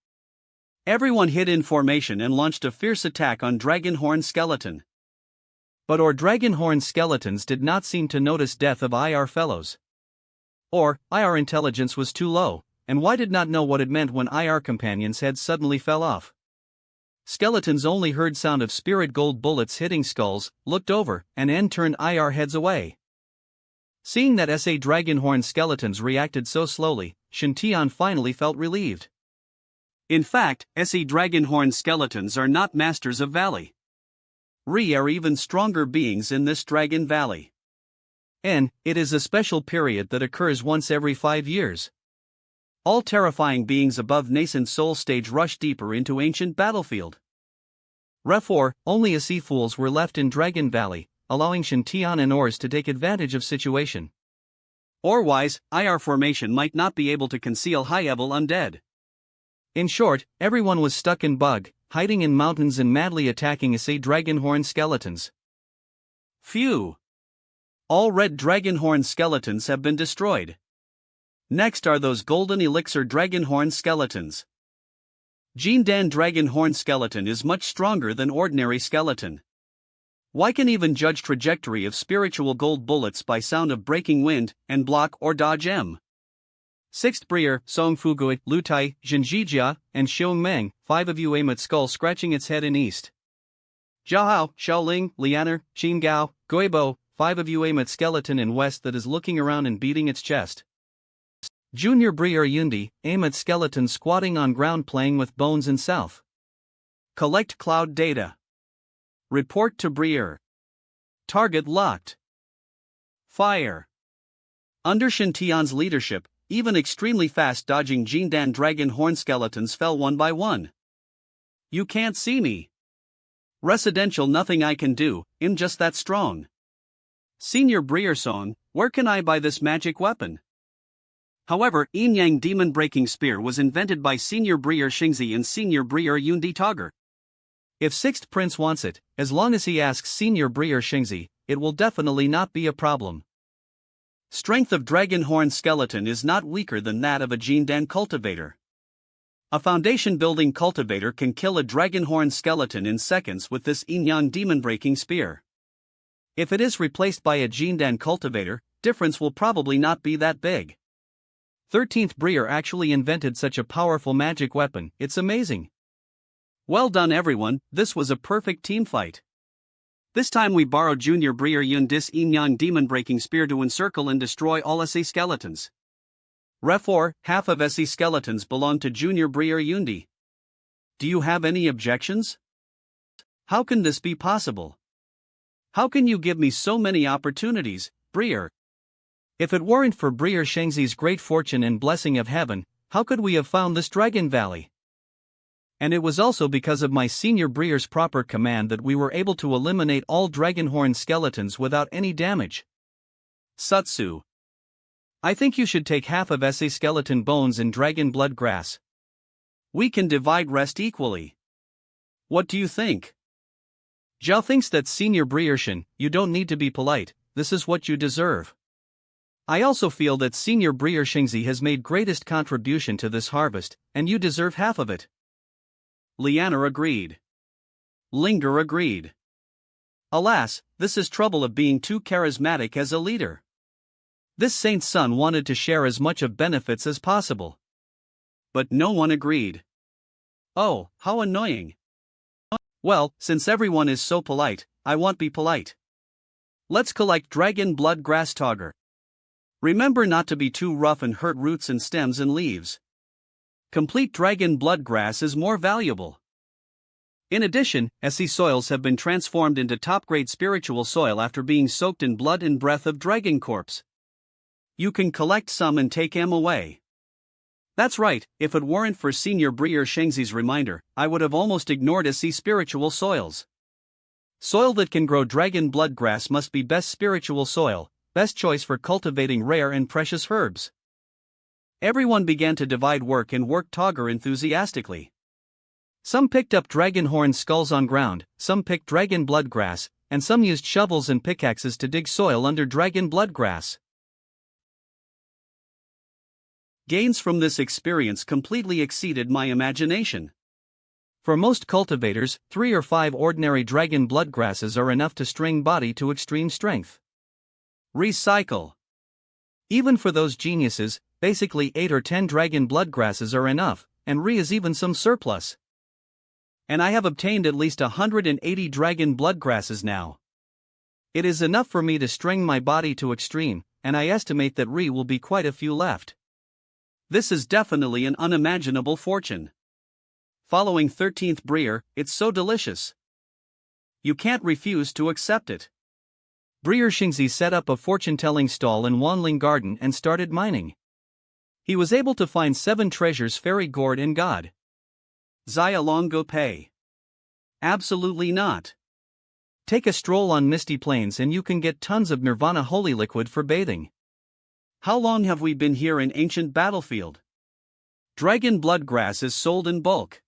everyone hid in formation and launched a fierce attack on Dragonhorn skeleton. But our Dragonhorn skeletons did not seem to notice death of IR fellows. Or, IR intelligence was too low, and Y did not know what it meant when IR companions' heads suddenly fell off. Skeletons only heard sound of spirit gold bullets hitting skulls, looked over, and N turned IR heads away. Seeing that SA Dragonhorn skeletons reacted so slowly, Shintian finally felt relieved. In fact, SE Dragonhorn skeletons are not masters of valley. Re are even stronger beings in this Dragon Valley. N, it is a special period that occurs once every 5 years. All terrifying beings above nascent soul stage rush deeper into ancient battlefield. Therefore, only a sea fools were left in Dragon Valley, allowing Shintian and Ors to take advantage of situation. Or-wise, IR formation might not be able to conceal high-level undead. In short, everyone was stuck in bug, hiding in mountains and madly attacking SA Dragonhorn skeletons. Phew! All red Dragonhorn skeletons have been destroyed. Next are those golden elixir Dragonhorn skeletons. Jindan Dragonhorn skeleton is much stronger than ordinary skeleton. Y can even judge trajectory of spiritual gold bullets by sound of breaking wind, and block or dodge M. Sixth Briar, Song Fugui, Lutai, Jinjijia, and Xiong Meng, 5 of you aim at skull scratching its head in east. Jiahao, Xiaoling, Lianer, Qingao, Guibo, 5 of you aim at skeleton in west that is looking around and beating its chest. Junior Briar Yundi, aim at skeleton squatting on ground playing with bones in south. Collect cloud data. Report to Briar. Target locked. Fire. Under Shintian's leadership, even extremely fast dodging Jindan Dragonhorn skeletons fell one by one. You can't see me. Residential, nothing I can do, I'm just that strong. Senior Briarsong, where can I buy this magic weapon? However, yin-yang demon-breaking spear was invented by Senior Briar Xingzi and Senior Briar Yundi Togger. If Sixth Prince wants it, as long as he asks Senior Briar Xingzi, it will definitely not be a problem. Strength of Dragonhorn skeleton is not weaker than that of a Jindan cultivator. A foundation-building cultivator can kill a Dragonhorn skeleton in seconds with this yin-yang demon-breaking spear. If it is replaced by a Jindan cultivator, difference will probably not be that big. 13th Breer actually invented such a powerful magic weapon, it's amazing. Well done everyone, this was a perfect team fight. This time we borrowed Junior Breer Yun Dis Inyan Demon Breaking Spear to encircle and destroy all SE skeletons. Refor, half of SE skeletons belong to Junior Breer Yundi. Do you have any objections? How can this be possible? How can you give me so many opportunities, Breer? If it weren't for Breer Shengzi's great fortune and blessing of heaven, how could we have found this Dragon Valley? And it was also because of my senior Breer's proper command that we were able to eliminate all Dragonhorn skeletons without any damage. Sutsu. I think you should take half of SE skeleton bones in dragon blood grass. We can divide rest equally. What do you think? Zhao thinks that Senior Breershin, you don't need to be polite, this is what you deserve. I also feel that Senior Breer Shingzi has made greatest contribution to this harvest, and you deserve half of it. Liana agreed. Linger agreed. Alas, this is trouble of being too charismatic as a leader. This saint's son wanted to share as much of benefits as possible. But no one agreed. Oh, how annoying. Well, since everyone is so polite, I won't be polite. Let's collect dragon blood grass togger. Remember not to be too rough and hurt roots and stems and leaves. Complete dragon blood grass is more valuable. In addition, SE soils have been transformed into top-grade spiritual soil after being soaked in blood and breath of dragon corpse. You can collect some and take them away. That's right, if it weren't for Senior Breer Shengzi's reminder, I would have almost ignored SE spiritual soils. Soil that can grow dragon blood grass must be best spiritual soil, best choice for cultivating rare and precious herbs. Everyone began to divide work and work Togger enthusiastically. Some picked up dragonhorn skulls on ground, some picked dragon blood grass, and some used shovels and pickaxes to dig soil under dragon blood grass. Gains from this experience completely exceeded my imagination. For most cultivators, 3 or 5 ordinary dragon blood grasses are enough to string body to extreme strength. Recycle. Even for those geniuses, basically 8 or 10 dragon blood grasses are enough, and is even some surplus. And I have obtained at least 180 dragon blood grasses now. It is enough for me to string my body to extreme, and I estimate that will be quite a few left. This is definitely an unimaginable fortune. Following 13th Breer, it's so delicious. You can't refuse to accept it. Breer Shingzi set up a fortune-telling stall in Wanling Garden and started mining. He was able to find 7 treasures fairy gourd and god. Zaya Long go pay. Absolutely not. Take a stroll on misty plains and you can get tons of nirvana holy liquid for bathing. How long have we been here in ancient battlefield? Dragon blood grass is sold in bulk.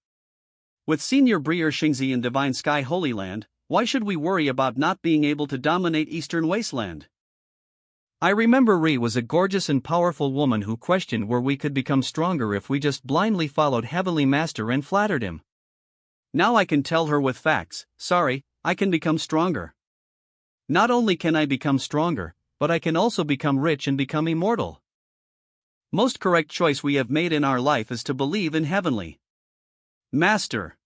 With Senior Breer Shingzi in Divine Sky Holy Land, why should we worry about not being able to dominate Eastern Wasteland? I remember was a gorgeous and powerful woman who questioned where we could become stronger if we just blindly followed Heavenly Master and flattered him. Now I can tell her with facts, sorry, I can become stronger. Not only can I become stronger, but I can also become rich and become immortal. Most correct choice we have made in our life is to believe in Heavenly Master.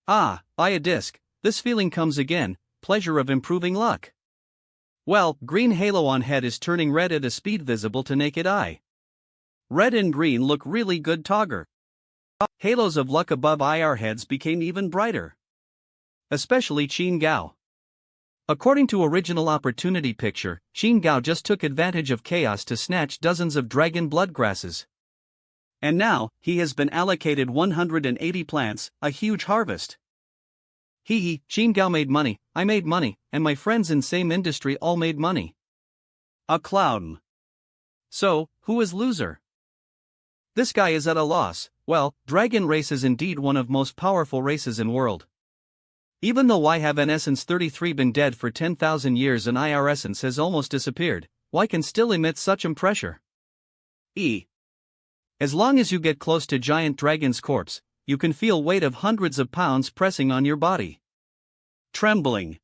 Ah, buy a disc, this feeling comes again, pleasure of improving luck. Well, green halo on head is turning red at a speed visible to naked eye. Red and green look really good Togger. Halos of luck above IR heads became even brighter. Especially Qin Gao. According to original opportunity picture, Qin Gao just took advantage of chaos to snatch dozens of dragon blood grasses. And now, he has been allocated 180 plants, a huge harvest. Qin Gao made money, I made money, and my friends in same industry all made money. A clown. So, who is loser? This guy is at a loss. Well, dragon race is indeed one of most powerful races in world. Even though I have in essence 33 been dead for 10,000 years and IR essence has almost disappeared, why can still emit such pressure? As long as you get close to giant dragon's corpse, you can feel weight of hundreds of pounds pressing on your body. Trembling.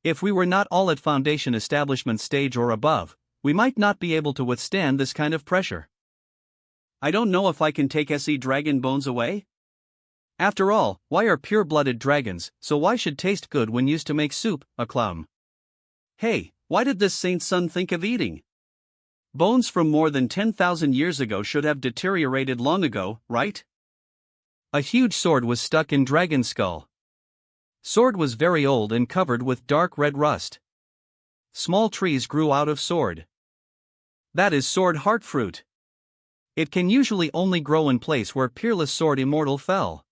If we were not all at foundation establishment stage or above, we might not be able to withstand this kind of pressure. I don't know if I can take SE dragon bones away? After all, why are pure-blooded dragons, so why should taste good when used to make soup, a clown? Hey, why did this saint's son think of eating? Bones from more than 10,000 years ago should have deteriorated long ago, right? A huge sword was stuck in dragon's skull. Sword was very old and covered with dark red rust. Small trees grew out of sword. That is sword heart fruit. It can usually only grow in place where peerless sword immortal fell.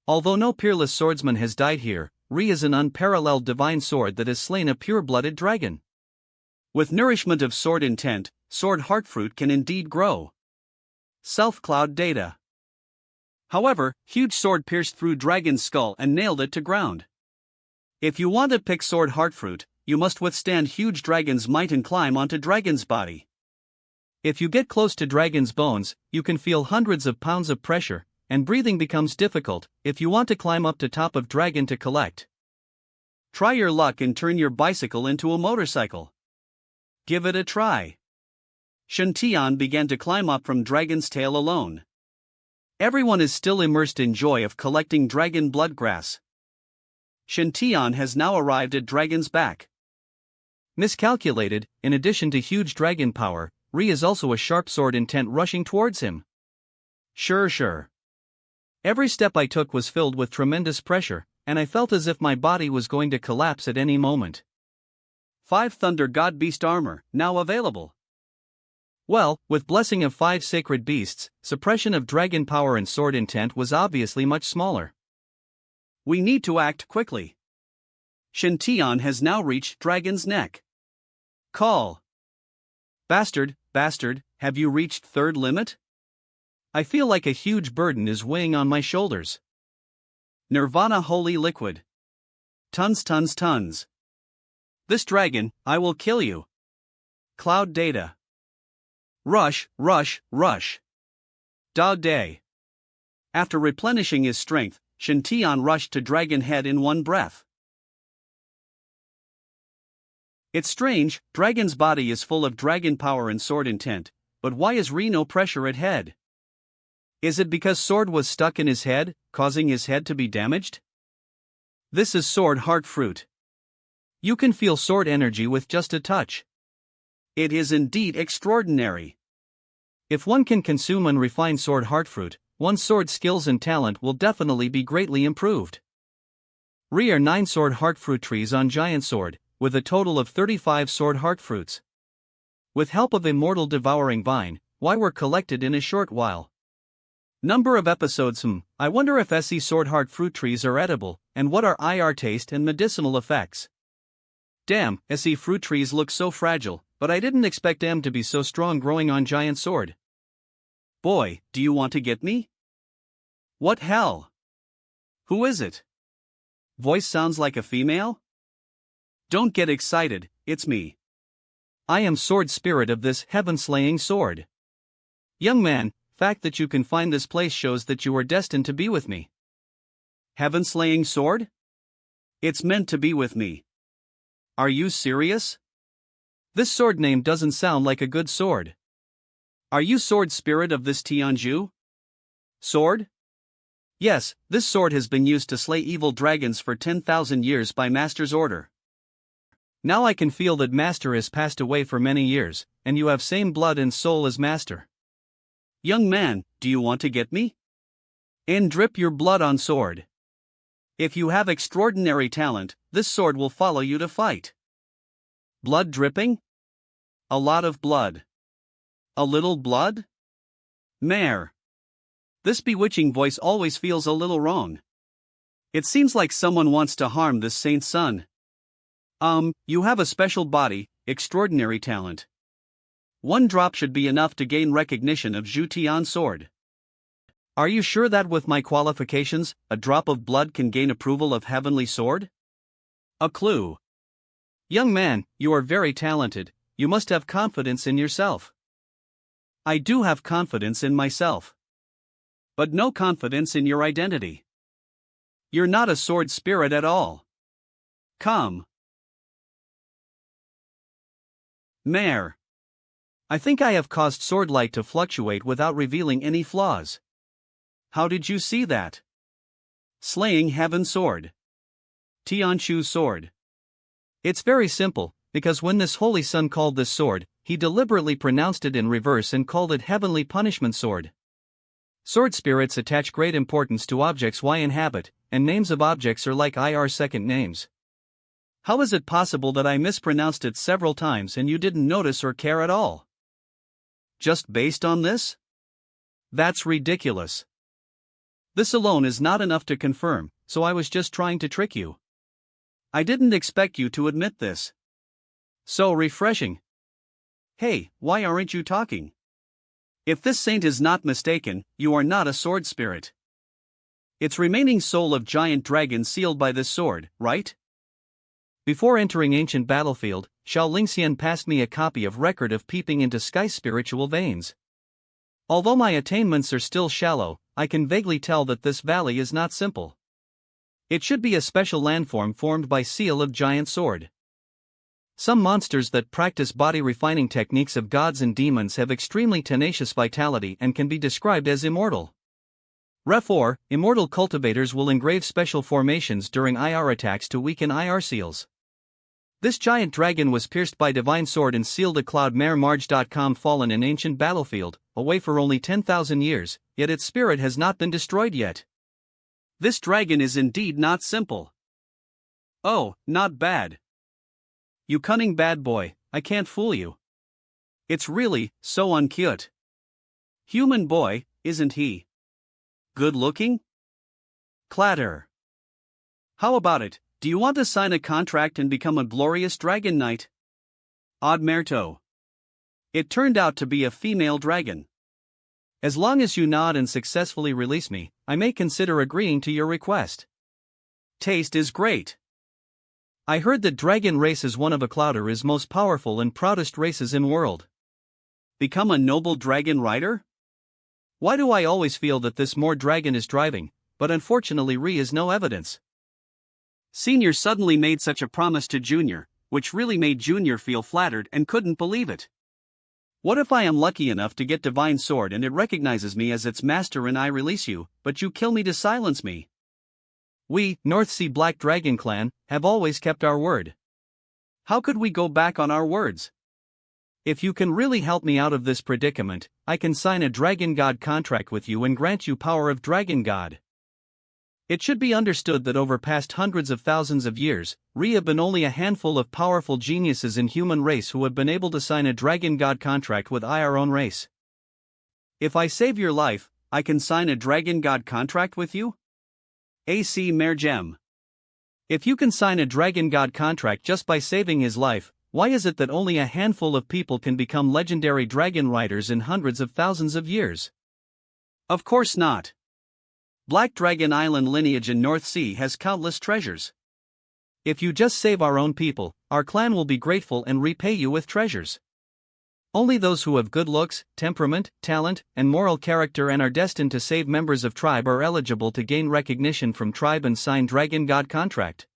Although no peerless swordsman has died here, Re is an unparalleled divine sword that has slain a pure-blooded dragon. With nourishment of sword intent, sword heart fruit can indeed grow. Self-cloud data. However, huge sword pierced through dragon's skull and nailed it to ground. If you want to pick sword heart fruit, you must withstand huge dragon's might and climb onto dragon's body. If you get close to dragon's bones, you can feel hundreds of pounds of pressure, and breathing becomes difficult if you want to climb up to top of dragon to collect. Try your luck and turn your bicycle into a motorcycle. Give it a try. Shantian began to climb up from dragon's tail alone. Everyone is still immersed in joy of collecting dragon blood grass. Shantian has now arrived at dragon's back. Miscalculated, in addition to huge dragon power, Re is also a sharp sword intent rushing towards him. Sure. Every step I took was filled with tremendous pressure, and I felt as if my body was going to collapse at any moment. 5 Thunder God Beast armor, now available. Well, with blessing of 5 sacred beasts, suppression of dragon power and sword intent was obviously much smaller. We need to act quickly. Shantian has now reached dragon's neck. Call. Bastard, have you reached third limit? I feel like a huge burden is weighing on my shoulders. Nirvana holy liquid. Tons. This dragon, I will kill you. Cloud data. Rush. Dog day. After replenishing his strength, Shantian rushed to dragon head in one breath. It's strange, dragon's body is full of dragon power and sword intent, but why is Re no pressure at head? Is it because sword was stuck in his head, causing his head to be damaged? This is sword heart fruit. You can feel sword energy with just a touch. It is indeed extraordinary. If one can consume and refine sword heart fruit, one's sword skills and talent will definitely be greatly improved. Re are 9 sword heart fruit trees on giant sword, with a total of 35 sword heart fruits. With help of immortal devouring vine, why were collected in a short while. Number of episodes. I wonder if SE sword heart fruit trees are edible, and what are IR taste and medicinal effects. Damn, SE fruit trees look so fragile, but I didn't expect them to be so strong growing on giant sword. Boy, do you want to get me? What hell? Who is it? Voice sounds like a female? Don't get excited, it's me. I am sword spirit of this heaven-slaying sword. Young man, fact that you can find this place shows that you are destined to be with me. Heaven-slaying sword? It's meant to be with me. Are you serious? This sword name doesn't sound like a good sword. Are you sword spirit of this Tianju? Sword? Yes, this sword has been used to slay evil dragons for 10,000 years by Master's order. Now I can feel that Master has passed away for many years, and you have same blood and soul as Master. Young man, do you want to get me? And drip your blood on sword. If you have extraordinary talent, this sword will follow you to fight. Blood dripping? A lot of blood. A little blood? Mare. This bewitching voice always feels a little wrong. It seems like someone wants to harm this saint's son. You have a special body, extraordinary talent. 1 drop should be enough to gain recognition of Zhu Tian's sword. Are you sure that with my qualifications, a drop of blood can gain approval of heavenly sword? A clue. Young man, you are very talented, you must have confidence in yourself. I do have confidence in myself. But no confidence in your identity. You're not a sword spirit at all. Come. Mare. I think I have caused sword light to fluctuate without revealing any flaws. How did you see that? Slaying Heaven Sword. Tianshu's sword. It's very simple, because when this holy son called this sword, he deliberately pronounced it in reverse and called it Heavenly Punishment Sword. Sword spirits attach great importance to objects Y inhabit, and names of objects are like IR second names. How is it possible that I mispronounced it several times and you didn't notice or care at all? Just based on this? That's ridiculous. This alone is not enough to confirm, so I was just trying to trick you. I didn't expect you to admit this. So refreshing. Hey, why aren't you talking? If this saint is not mistaken, you are not a sword spirit. Its remaining soul of giant dragon sealed by this sword, right? Before entering ancient battlefield, Xiao Lingxian passed me a copy of Record of Peeping into Sky Spiritual Veins. Although my attainments are still shallow, I can vaguely tell that this valley is not simple. It should be a special landform formed by seal of giant sword. Some monsters that practice body refining techniques of gods and demons have extremely tenacious vitality and can be described as immortal. Ref. Immortal cultivators will engrave special formations during IR attacks to weaken IR seals. This giant dragon was pierced by divine sword and sealed a cloud mare marge.com fallen in ancient battlefield, away for only 10,000 years, yet its spirit has not been destroyed yet. This dragon is indeed not simple. Oh, not bad. You cunning bad boy, I can't fool you. It's really so uncute. Human boy, isn't he? Good looking? Clatter. How about it? Do you want to sign a contract and become a glorious dragon knight? Oddmerto. It turned out to be a female dragon. As long as you nod and successfully release me, I may consider agreeing to your request. Taste is great. I heard that dragon race is one of a clouder is most powerful and proudest races in world. Become a noble dragon rider? Why do I always feel that this more dragon is driving, but unfortunately is no evidence. Senior suddenly made such a promise to Junior, which really made Junior feel flattered and couldn't believe it. What if I am lucky enough to get Divine Sword and it recognizes me as its master and I release you, but you kill me to silence me? We, North Sea Black Dragon Clan, have always kept our word. How could we go back on our words? If you can really help me out of this predicament, I can sign a Dragon God contract with you and grant you power of Dragon God. It should be understood that over past hundreds of thousands of years, have been only a handful of powerful geniuses in human race who have been able to sign a Dragon God contract with our own race. If I save your life, I can sign a Dragon God contract with you? AC Mergem. If you can sign a Dragon God contract just by saving his life, why is it that only a handful of people can become legendary dragon riders in hundreds of thousands of years? Of course not. Black Dragon Island lineage in North Sea has countless treasures. If you just save our own people, our clan will be grateful and repay you with treasures. Only those who have good looks, temperament, talent, and moral character and are destined to save members of tribe are eligible to gain recognition from tribe and sign Dragon God contract.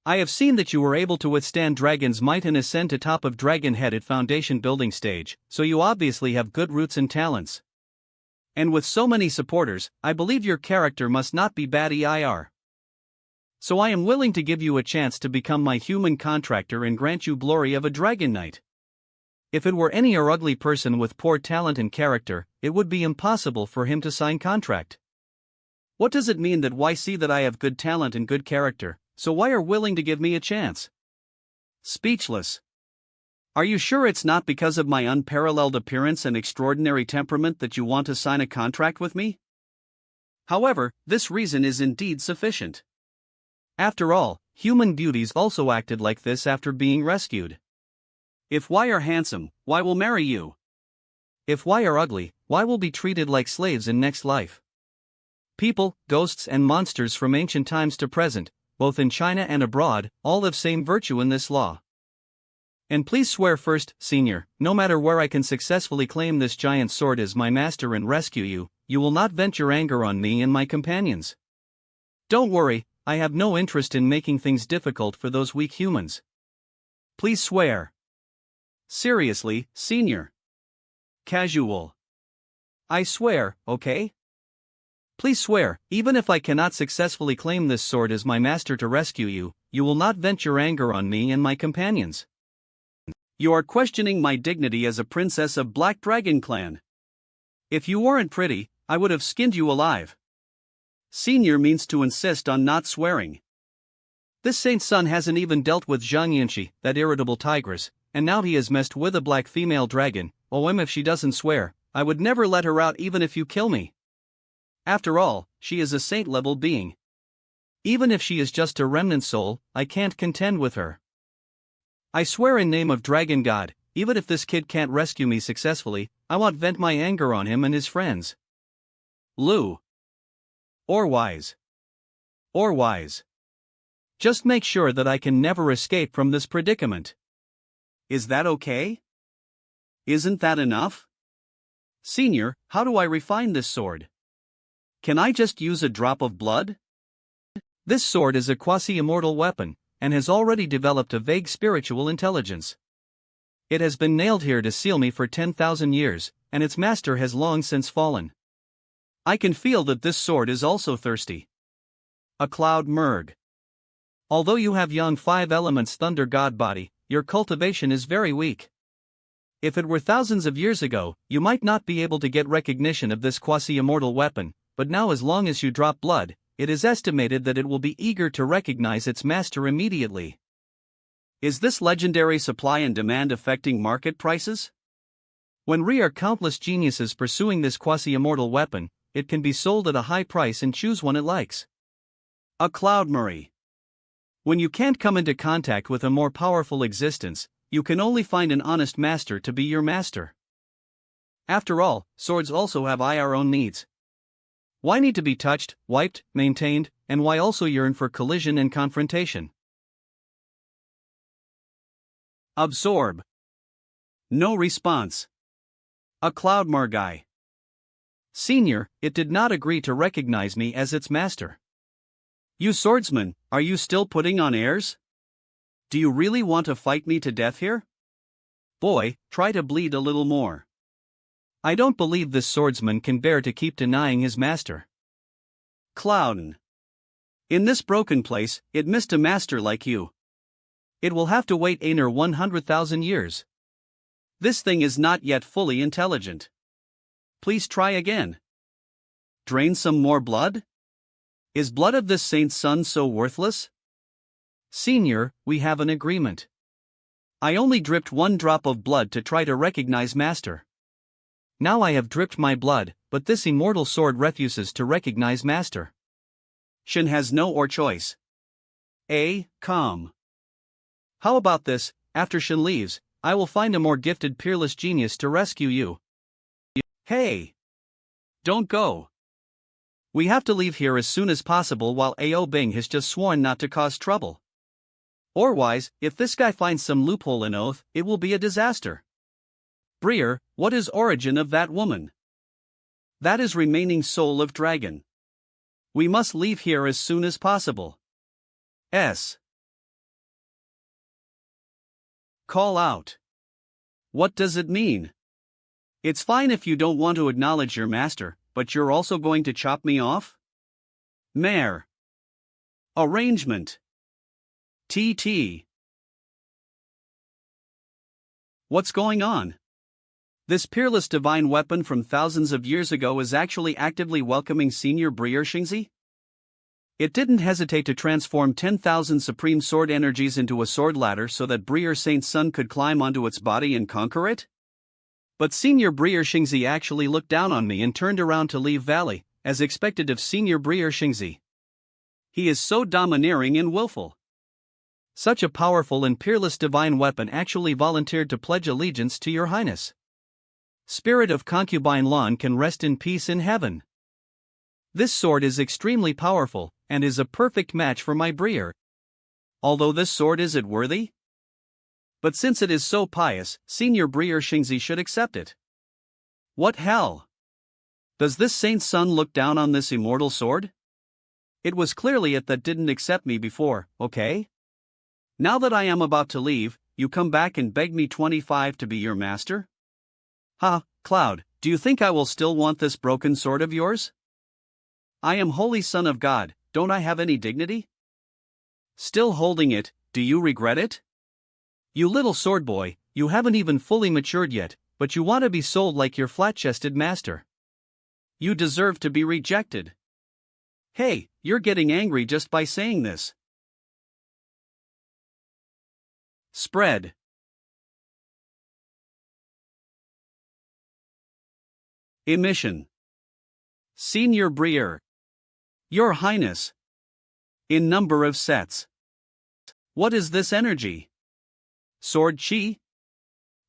I have seen that you were able to withstand dragon's might and ascend to top of Dragon Head at foundation building stage, so you obviously have good roots and talents. And with so many supporters, I believe your character must not be bad EIR. So I am willing to give you a chance to become my human contractor and grant you glory of a dragon knight. If it were any or ugly person with poor talent and character, it would be impossible for him to sign contract. What does it mean that why see that I have good talent and good character, so why are willing to give me a chance? Speechless. Are you sure it's not because of my unparalleled appearance and extraordinary temperament that you want to sign a contract with me? However, this reason is indeed sufficient. After all, human beauties also acted like this after being rescued. If Y are handsome, Y will marry you. If Y are ugly, Y will be treated like slaves in next life. People, ghosts and monsters from ancient times to present, both in China and abroad, all have same virtue in this law. And please swear first, Senior, no matter where I can successfully claim this giant sword as my master and rescue you, you will not vent your anger on me and my companions. Don't worry, I have no interest in making things difficult for those weak humans. Please swear. Seriously, senior. Casual. I swear, okay? Please swear, even if I cannot successfully claim this sword as my master to rescue you, you will not vent your anger on me and my companions. You are questioning my dignity as a princess of Black Dragon Clan. If you weren't pretty, I would have skinned you alive. Senior means to insist on not swearing. This saint's son hasn't even dealt with Zhang Yinshi, that irritable tigress, and now he has messed with a black female dragon. If she doesn't swear, I would never let her out even if you kill me. After all, she is a saint-level being. Even if she is just a remnant soul, I can't contend with her. I swear in name of Dragon God, even if this kid can't rescue me successfully, I won't vent my anger on him and his friends. Lu. Or wise. Or wise. Just make sure that I can never escape from this predicament. Is that okay? Isn't that enough? Senior, how do I refine this sword? Can I just use a drop of blood? This sword is a quasi-immortal weapon, and has already developed a vague spiritual intelligence. It has been nailed here to seal me for 10,000 years, and its master has long since fallen. I can feel that this sword is also thirsty. A cloud merg. Although you have young 5 elements thunder god body, your cultivation is very weak. If it were thousands of years ago, you might not be able to get recognition of this quasi-immortal weapon, but now as long as you drop blood, it is estimated that it will be eager to recognize its master immediately. Is this legendary supply and demand affecting market prices? When are countless geniuses pursuing this quasi-immortal weapon, it can be sold at a high price and choose one it likes. A cloud Murray. When you can't come into contact with a more powerful existence, you can only find an honest master to be your master. After all, swords also have our own needs. Why need to be touched, wiped, maintained, and why also yearn for collision and confrontation? Absorb. No response. A cloudmar guy. Senior, it did not agree to recognize me as its master. You swordsman, are you still putting on airs? Do you really want to fight me to death here? Boy, try to bleed a little more. I don't believe this swordsman can bear to keep denying his master. Clown. In this broken place, it missed a master like you. It will have to wait 100,000 years. This thing is not yet fully intelligent. Please try again. Drain some more blood? Is blood of this saint's son so worthless? Senior, we have an agreement. I only dripped 1 drop of blood to try to recognize master. Now I have dripped my blood, but this immortal sword refuses to recognize master. Shin has no or choice. Calm. How about this, after Shin leaves, I will find a more gifted peerless genius to rescue you. Hey! Don't go. We have to leave here as soon as possible while Ao Bing has just sworn not to cause trouble. Otherwise, if this guy finds some loophole in oath, it will be a disaster. Breer, what is origin of that woman? That is remaining soul of dragon. We must leave here as soon as possible. Call out. What does it mean? It's fine if you don't want to acknowledge your master, but you're also going to chop me off? Mayor. Arrangement. TT. What's going on? This peerless divine weapon from thousands of years ago is actually actively welcoming Senior Breer Shingzi? It didn't hesitate to transform 10,000 supreme sword energies into a sword ladder so that Breer Saint's son could climb onto its body and conquer it? But Senior Breer Shingzi actually looked down on me and turned around to leave Valley, as expected of Senior Breer Shingzi. He is so domineering and willful. Such a powerful and peerless divine weapon actually volunteered to pledge allegiance to your highness. Spirit of concubine Lon can rest in peace in heaven. This sword is extremely powerful, and is a perfect match for my Breer. Although this sword is it worthy? But since it is so pious, Senior Breer Shingzi should accept it. What hell? Does this saint's son look down on this immortal sword? It was clearly it that didn't accept me before, okay? Now that I am about to leave, you come back and beg me 25 to be your master? Ha, Cloud, do you think I will still want this broken sword of yours? I am holy son of God, don't I have any dignity? Still holding it, do you regret it? You little sword boy, you haven't even fully matured yet, but you want to be sold like your flat-chested master. You deserve to be rejected. Hey, you're getting angry just by saying this. Spread. Emission. Senior Breer. Your Highness. In number of sets. What is this energy? Sword chi?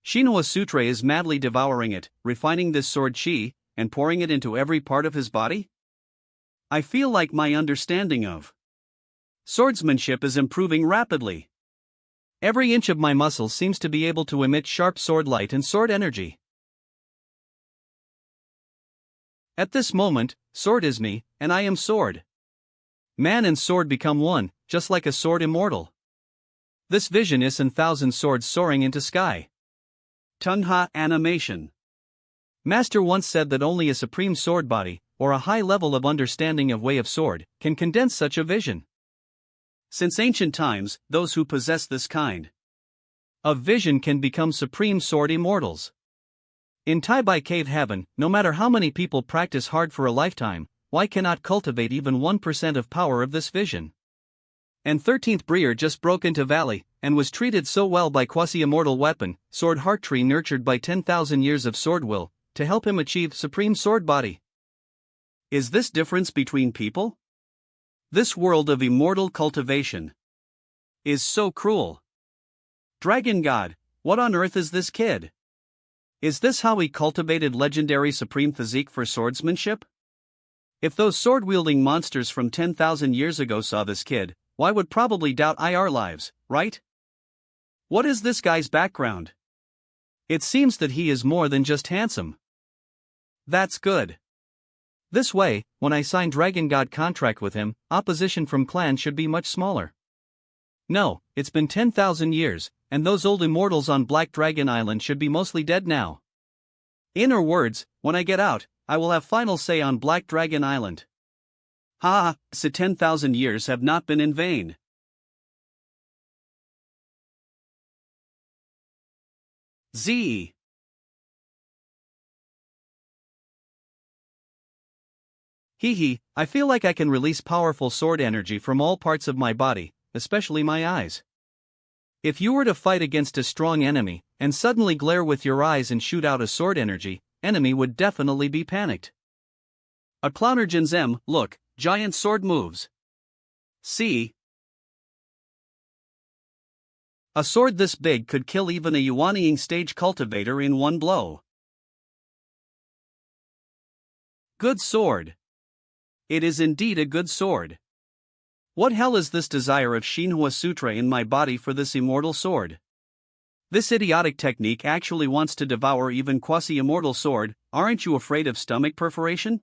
Shinhwa Sutre is madly devouring it, refining this sword chi, and pouring it into every part of his body? I feel like my understanding of swordsmanship is improving rapidly. Every inch of my muscles seems to be able to emit sharp sword light and sword energy. At this moment, sword is me, and I am sword. Man and sword become one, just like a sword immortal. This vision is an thousand swords soaring into sky. Tungha animation. Master once said that only a supreme sword body, or a high level of understanding of way of sword, can condense such a vision. Since ancient times, those who possess this kind of vision can become supreme sword immortals. In Taibai Cave Heaven, no matter how many people practice hard for a lifetime, why cannot cultivate even 1% of power of this vision? And 13th Breer just broke into Valley, and was treated so well by quasi-immortal weapon, sword heart tree nurtured by 10,000 years of sword will, to help him achieve supreme sword body. Is this difference between people? This world of immortal cultivation is so cruel. Dragon God, what on earth is this kid? Is this how he cultivated legendary supreme physique for swordsmanship? If those sword-wielding monsters from 10,000 years ago saw this kid, why would probably doubt our lives, right? What is this guy's background? It seems that he is more than just handsome. That's good. This way, when I sign Dragon God contract with him, opposition from clans should be much smaller. No, it's been 10,000 years, and those old immortals on Black Dragon Island should be mostly dead now. In her words, when I get out, I will have final say on Black Dragon Island. Ha, so 10,000 years have not been in vain. Z. Hee, I feel like I can release powerful sword energy from all parts of my body, especially my eyes. If you were to fight against a strong enemy, and suddenly glare with your eyes and shoot out a sword energy, enemy would definitely be panicked. A Clownergen's look, giant sword moves. See? A sword this big could kill even a Yuaniing stage cultivator in one blow. Good sword. It is indeed a good sword. What hell is this desire of Shinhwa Sutre in my body for this immortal sword? This idiotic technique actually wants to devour even quasi-immortal sword, aren't you afraid of stomach perforation?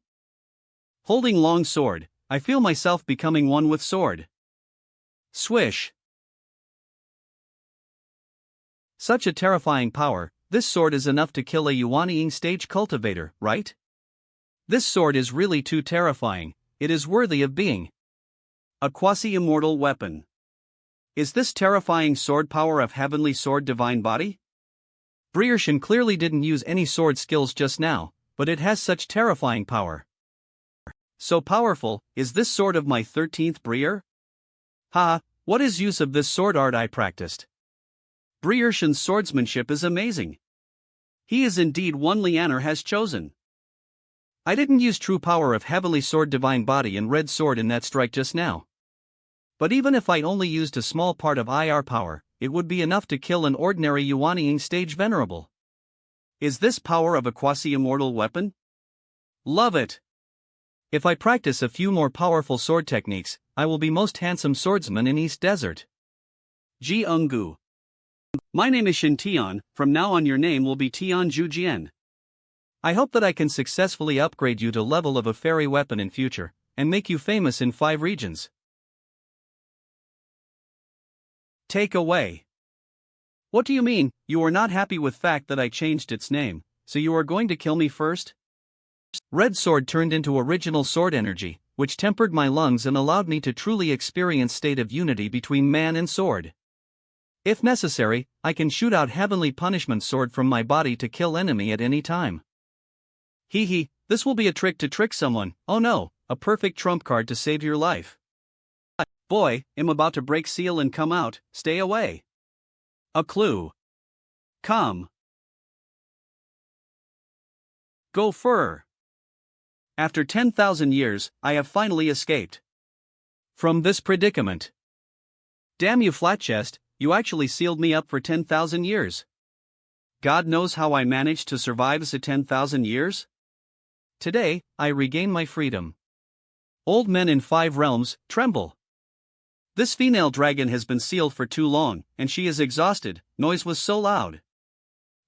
Holding long sword, I feel myself becoming one with sword. Swish. Such a terrifying power, this sword is enough to kill a Yuaniing stage cultivator, right? This sword is really too terrifying, it is worthy of being a quasi-immortal weapon. Is this terrifying sword power of heavenly sword divine body? Briershin clearly didn't use any sword skills just now, but it has such terrifying power. So powerful, is this sword of my 13th Breer? Ha, what is use of this sword art I practiced? Briershin's swordsmanship is amazing. He is indeed one Lianer has chosen. I didn't use true power of heavenly sword divine body and red sword in that strike just now. But even if I only used a small part of IR power, it would be enough to kill an ordinary Yuaniing stage venerable. Is this power of a quasi-immortal weapon? Love it! If I practice a few more powerful sword techniques, I will be most handsome swordsman in East Desert. Ji Ungu. My name is Shin Tian, from now on your name will be Tian Jujian. I hope that I can successfully upgrade you to level of a fairy weapon in future, and make you famous in 5 regions. Take away. What do you mean, you are not happy with fact that I changed its name, so you are going to kill me first? Red sword turned into original sword energy, which tempered my lungs and allowed me to truly experience state of unity between man and sword. If necessary, I can shoot out heavenly punishment sword from my body to kill enemy at any time. Hee hee, this will be a trick to trick someone. Oh no, a perfect trump card to save your life. Boy, I'm about to break seal and come out, stay away. A clue. Come. Go fur. After 10,000 years, I have finally escaped from this predicament. Damn you, flat chest, you actually sealed me up for 10,000 years. God knows how I managed to survive the 10,000 years. Today, I regain my freedom. Old men in 5 realms, tremble. This female dragon has been sealed for too long, and she is exhausted. Noise was so loud.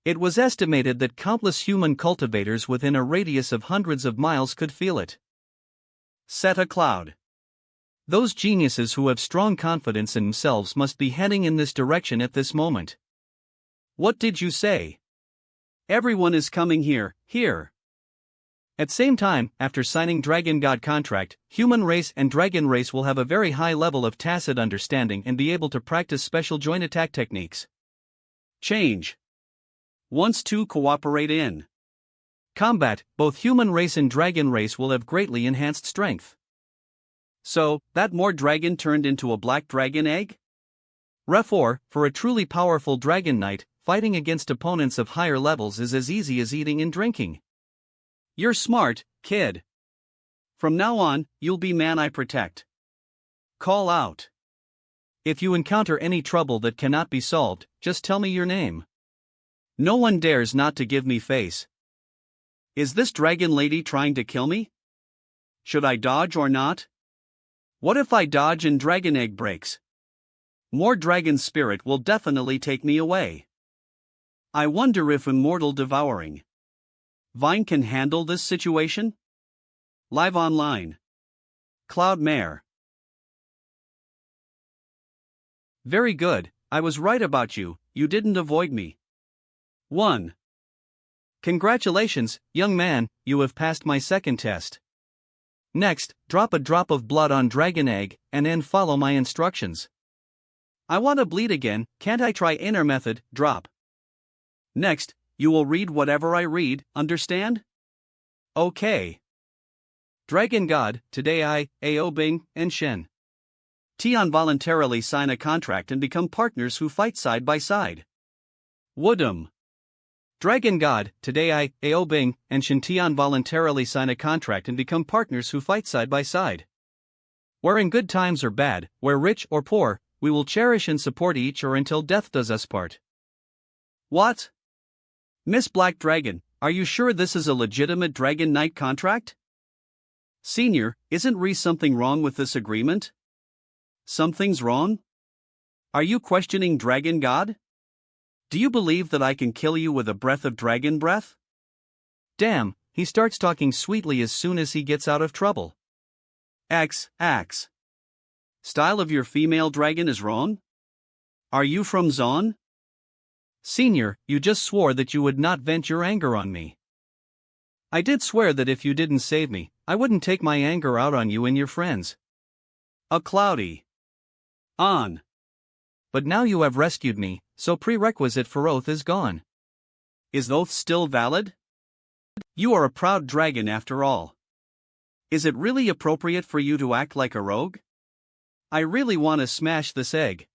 It was estimated that countless human cultivators within a radius of hundreds of miles could feel it. Set a cloud. Those geniuses who have strong confidence in themselves must be heading in this direction at this moment. What did you say? Everyone is coming here, here. At same time, after signing Dragon God contract, human race and dragon race will have a very high level of tacit understanding and be able to practice special joint attack techniques. Change. Once two cooperate in combat, both human race and dragon race will have greatly enhanced strength. So, that more dragon turned into a black dragon egg? Refor, for a truly powerful dragon knight, fighting against opponents of higher levels is as easy as eating and drinking. You're smart, kid. From now on, you'll be man I protect. Call out. If you encounter any trouble that cannot be solved, just tell me your name. No one dares not to give me face. Is this dragon lady trying to kill me? Should I dodge or not? What if I dodge and dragon egg breaks? More dragon spirit will definitely take me away. I wonder if immortal devouring Vine can handle this situation? Live online. Cloud Mare. Very good, I was right about you, you didn't avoid me. 1. Congratulations, young man, you have passed my second test. Next, drop a drop of blood on dragon egg, and then follow my instructions. I want to bleed again, can't I try inner method, drop? Next, you will read whatever I read, understand? Okay. Dragon God, today I, Ao Bing, and Shen Tian voluntarily sign a contract and become partners who fight side by side. Woodum. Dragon God, today I, Ao Bing, and Shen Tian voluntarily sign a contract and become partners who fight side by side. Where in good times or bad, where rich or poor, we will cherish and support each or until death does us part. What? Miss Black Dragon, are you sure this is a legitimate Dragon Knight contract? Senior, isn't something wrong with this agreement? Something's wrong? Are you questioning Dragon God? Do you believe that I can kill you with a breath of dragon breath? Damn, he starts talking sweetly as soon as he gets out of trouble. Axe. Style of your female dragon is wrong? Are you from Zon? Senior, you just swore that you would not vent your anger on me. I did swear that if you didn't save me, I wouldn't take my anger out on you and your friends. A cloudy. On. But now you have rescued me, so prerequisite for oath is gone. Is oath still valid? You are a proud dragon after all. Is it really appropriate for you to act like a rogue? I really want to smash this egg.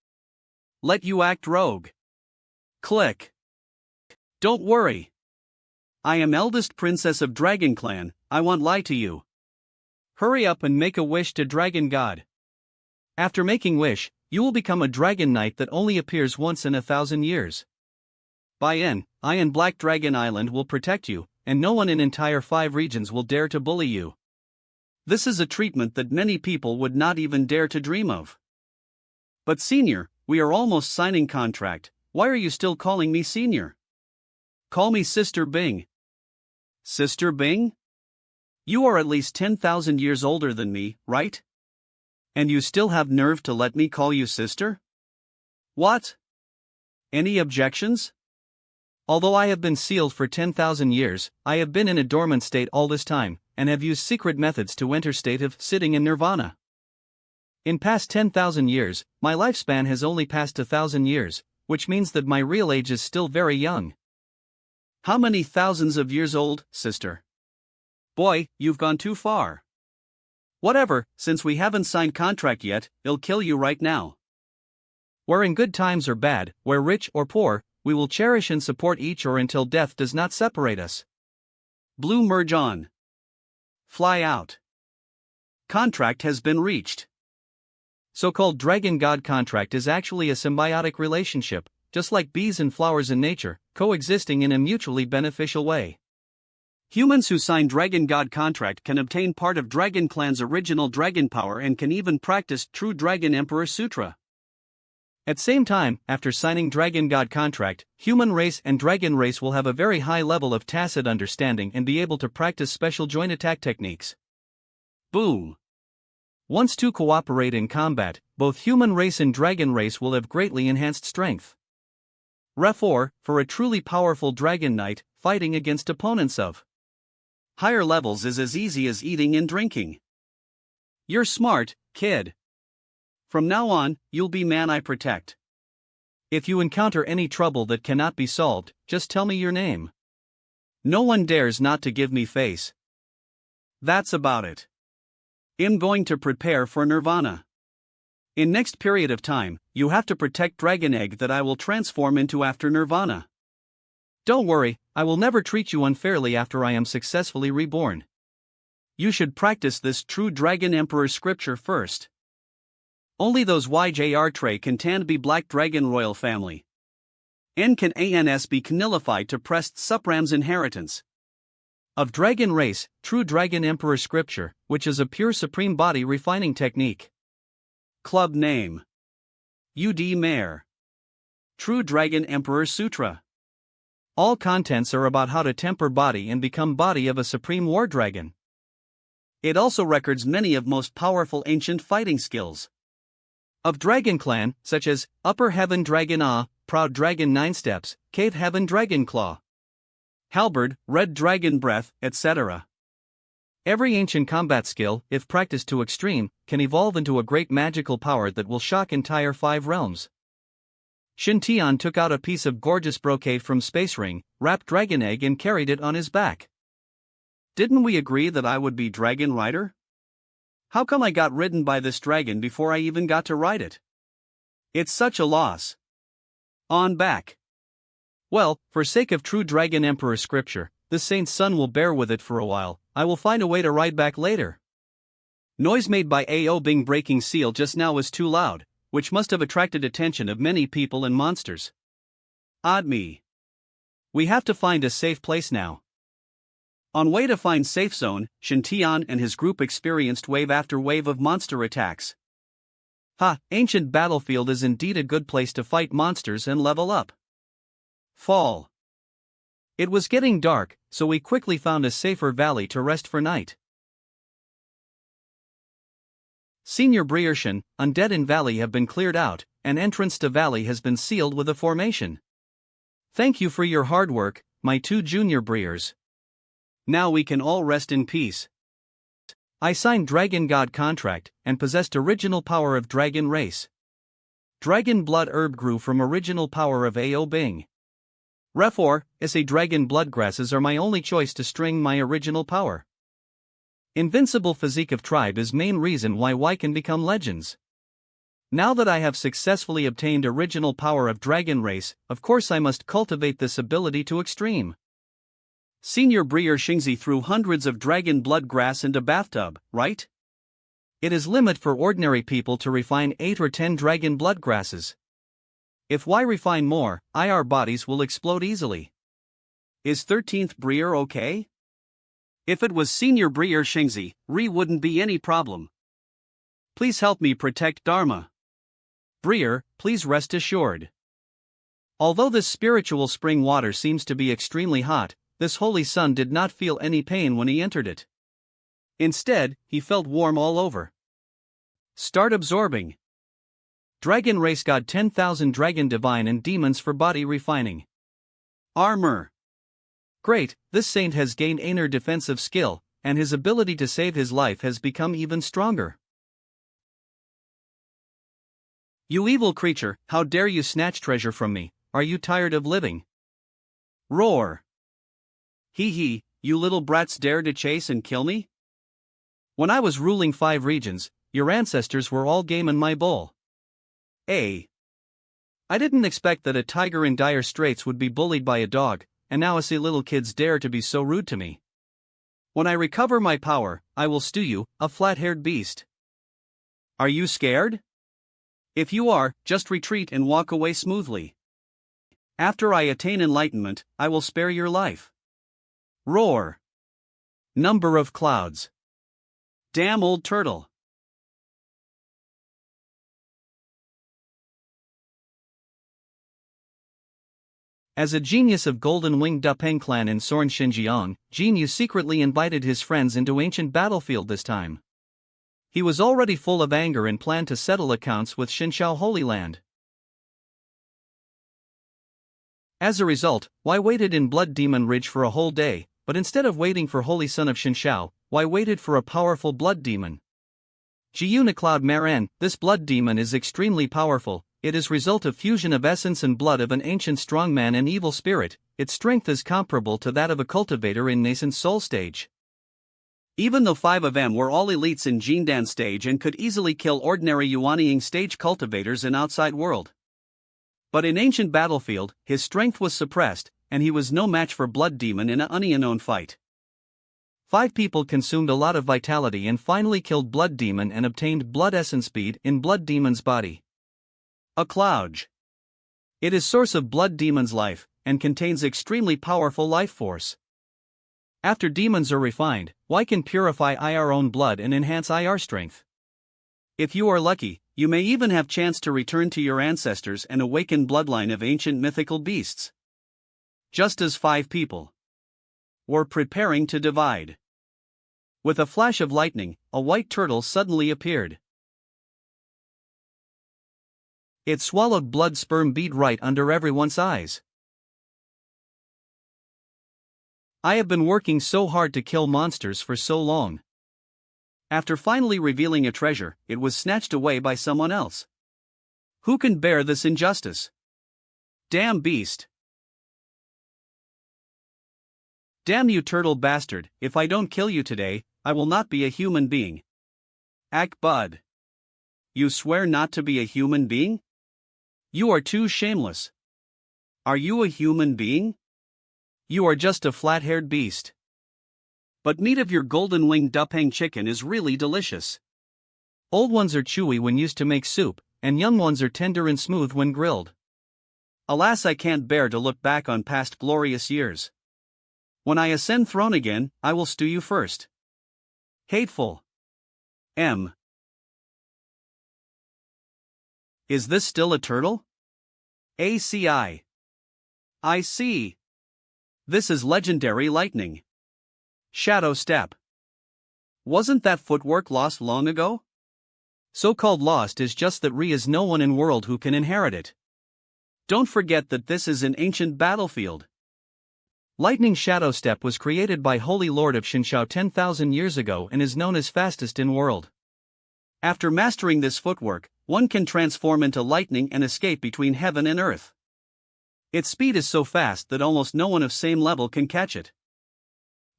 Let you act rogue. Click. Don't worry. I am eldest princess of Dragon Clan, I won't lie to you. Hurry up and make a wish to Dragon God. After making wish, you will become a dragon knight that only appears once in 1,000 years. By then, I and Black Dragon Island will protect you, and no one in entire 5 regions will dare to bully you. This is a treatment that many people would not even dare to dream of. But senior, we are almost signing contract. Why are you still calling me senior? Call me Sister Bing. Sister Bing? You are at least 10,000 years older than me, right? And you still have nerve to let me call you sister? What? Any objections? Although I have been sealed for 10,000 years, I have been in a dormant state all this time, and have used secret methods to enter state of sitting in nirvana. In past 10,000 years, my lifespan has only passed 1,000 years, which means that my real age is still very young. How many thousands of years old, sister? Boy, you've gone too far. Whatever, since we haven't signed contract yet, I'll kill you right now. Where in good times or bad, where rich or poor, we will cherish and support each or until death does not separate us. Blue merge on. Fly out. Contract has been reached. So-called dragon god contract is actually a symbiotic relationship, just like bees and flowers in nature, coexisting in a mutually beneficial way. Humans who sign Dragon God contract can obtain part of Dragon Clan's original dragon power and can even practice True Dragon Emperor Sutra. At same time, after signing Dragon God contract, human race and dragon race will have a very high level of tacit understanding and be able to practice special joint attack techniques. Boom. Once two cooperate in combat, both human race and dragon race will have greatly enhanced strength. Ref. For a truly powerful dragon knight, fighting against opponents of higher levels is as easy as eating and drinking. You're smart, kid. From now on, you'll be man I protect. If you encounter any trouble that cannot be solved, just tell me your name. No one dares not to give me face. That's about it. I'm going to prepare for nirvana. In next period of time, you have to protect dragon egg that I will transform into after nirvana. Don't worry, I will never treat you unfairly after I am successfully reborn. You should practice this true dragon emperor scripture first. Only those YJR tray can tan be black dragon royal family. N can ANS be canilified to pressed supram's inheritance. Of dragon race, true dragon emperor scripture, which is a pure supreme body refining technique. Club name. UD Mayor. True Dragon Emperor Sutra. All contents are about how to temper body and become body of a supreme war dragon. It also records many of most powerful ancient fighting skills of Dragon Clan, such as Upper Heaven Dragon Ah, Proud Dragon 9 Steps, Cave Heaven Dragon Claw, Halberd, Red Dragon Breath, etc. Every ancient combat skill, if practiced to extreme, can evolve into a great magical power that will shock entire 5 realms. Shintian took out a piece of gorgeous brocade from Space Ring, wrapped dragon egg and carried it on his back. Didn't we agree that I would be dragon rider? How come I got ridden by this dragon before I even got to ride it? It's such a loss. On back. Well, for sake of true dragon emperor scripture, the saint's son will bear with it for a while. I will find a way to ride back later. Noise made by AO Bing breaking seal just now was too loud, which must have attracted attention of many people and monsters. Odd me. We have to find a safe place now. On way to find safe zone, Shintian and his group experienced wave after wave of monster attacks. Ancient battlefield is indeed a good place to fight monsters and level up. Fall. It was getting dark, so we quickly found a safer valley to rest for night. Senior Brierschen, undead in valley have been cleared out, and entrance to valley has been sealed with a formation. Thank you for your hard work, my 2 junior Briers. Now we can all rest in peace. I signed Dragon God contract, and possessed original power of dragon race. Dragon blood herb grew from original power of AO Bing. Refor, SA dragon blood grasses are my only choice to string my original power. Invincible physique of tribe is main reason why Y can become legends. Now that I have successfully obtained original power of dragon race, of course I must cultivate this ability to extreme. Senior Brier Shingzi threw hundreds of dragon blood grass into bathtub, right? It is limit for ordinary people to refine 8 or 10 dragon blood grasses. If Y refine more, IR bodies will explode easily. Is 13th Brier okay? If it was Senior Brier Shingzi, wouldn't be any problem. Please help me protect Dharma. Brier, please rest assured. Although this spiritual spring water seems to be extremely hot, this holy sun did not feel any pain when he entered it. Instead, he felt warm all over. Start absorbing. Dragon race god 10,000 dragon divine and demons for body refining. Armor. Great, this saint has gained inner defensive skill, and his ability to save his life has become even stronger. You evil creature, how dare you snatch treasure from me? Are you tired of living? Roar. Hee hee, you little brats dare to chase and kill me? When I was ruling 5 regions, your ancestors were all game in my bowl. A. I didn't expect that a tiger in dire straits would be bullied by a dog, and now I see little kids dare to be so rude to me. When I recover my power, I will stew you, a flat-haired beast. Are you scared? If you are, just retreat and walk away smoothly. After I attain enlightenment, I will spare your life. Roar. Number of clouds. Damn old turtle. As a genius of Golden Winged Dupeng clan in Sorn Xinjiang, Jin Yu secretly invited his friends into ancient battlefield this time. He was already full of anger and planned to settle accounts with Xinshao Holy Land. As a result, Wei waited in Blood Demon Ridge for a whole day, but instead of waiting for Holy Son of Xinshao, Wei waited for a powerful blood demon. Jiuna Cloud Maran, this blood demon is extremely powerful. It is result of fusion of essence and blood of an ancient strongman and evil spirit. Its strength is comparable to that of a cultivator in nascent soul stage. Even though 5 of them were all elites in Jindan stage and could easily kill ordinary Yuanying stage cultivators in outside world. But in ancient battlefield, his strength was suppressed, and he was no match for Blood Demon in an unknown fight. 5 people consumed a lot of vitality and finally killed Blood Demon and obtained Blood Essence Speed in Blood Demon's body. A cloud. It is source of Blood Demon's life, and contains extremely powerful life force. After demons are refined, Wei can purify IR own blood and enhance IR strength. If you are lucky, you may even have chance to return to your ancestors and awaken bloodline of ancient mythical beasts. Just as 5 people were preparing to divide. With a flash of lightning, a white turtle suddenly appeared. It swallowed blood sperm bead right under everyone's eyes. I have been working so hard to kill monsters for so long. After finally revealing a treasure, it was snatched away by someone else. Who can bear this injustice? Damn beast. Damn you turtle bastard, if I don't kill you today, I will not be a human being. Ak Bud. You swear not to be a human being? You are too shameless. Are you a human being? You are just a flat-haired beast. But meat of your golden-winged Dupeng chicken is really delicious. Old ones are chewy when used to make soup, and young ones are tender and smooth when grilled. Alas, I can't bear to look back on past glorious years. When I ascend throne again, I will stew you first. Hateful. M. Is this still a turtle? ACI. I see. This is legendary lightning. Shadow step. Wasn't that footwork lost long ago? So-called lost is just that Re is no one in world who can inherit it. Don't forget that this is an ancient battlefield. Lightning Shadow Step was created by Holy Lord of Xinshao 10,000 years ago and is known as fastest in world. After mastering this footwork, one can transform into lightning and escape between heaven and earth. Its speed is so fast that almost no one of same level can catch it.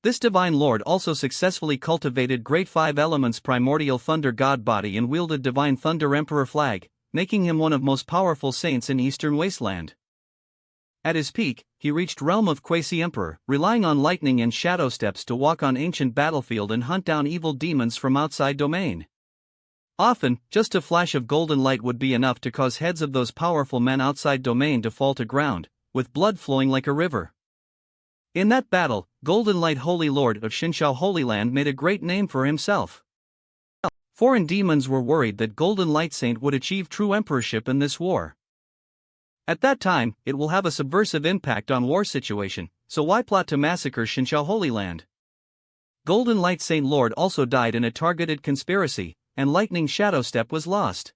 This divine lord also successfully cultivated Great 5 Elements Primordial Thunder God body and wielded Divine Thunder Emperor flag, making him one of most powerful saints in Eastern Wasteland. At his peak, he reached realm of Quasi Emperor, relying on lightning and shadow steps to walk on ancient battlefield and hunt down evil demons from outside domain. Often, just a flash of golden light would be enough to cause heads of those powerful men outside domain to fall to ground, with blood flowing like a river. In that battle, Golden Light Holy Lord of Xinshao Holy Land made a great name for himself. Foreign demons were worried that Golden Light Saint would achieve true emperorship in this war. At that time, it will have a subversive impact on war situation, so why plot to massacre Xinshao Holy Land? Golden Light Saint Lord also died in a targeted conspiracy, and Lightning Shadow Step was lost.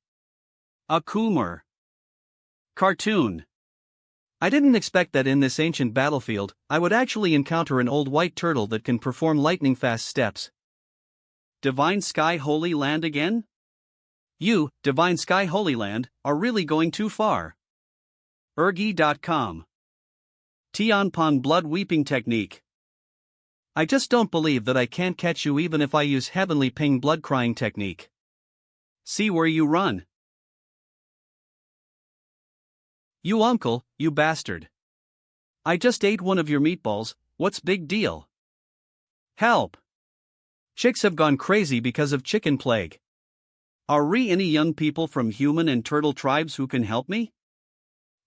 A Kumar. Cartoon. I didn't expect that in this ancient battlefield, I would actually encounter an old white turtle that can perform lightning-fast steps. Divine Sky Holy Land again? You, Divine Sky Holy Land, are really going too far. Ergi.com. Tianpon Blood Weeping Technique. I just don't believe that I can't catch you even if I use Heavenly Ping Blood Crying Technique. See where you run. You uncle, you bastard. I just ate one of your meatballs, what's big deal? Help! Chicks have gone crazy because of chicken plague. Are any young people from human and turtle tribes who can help me?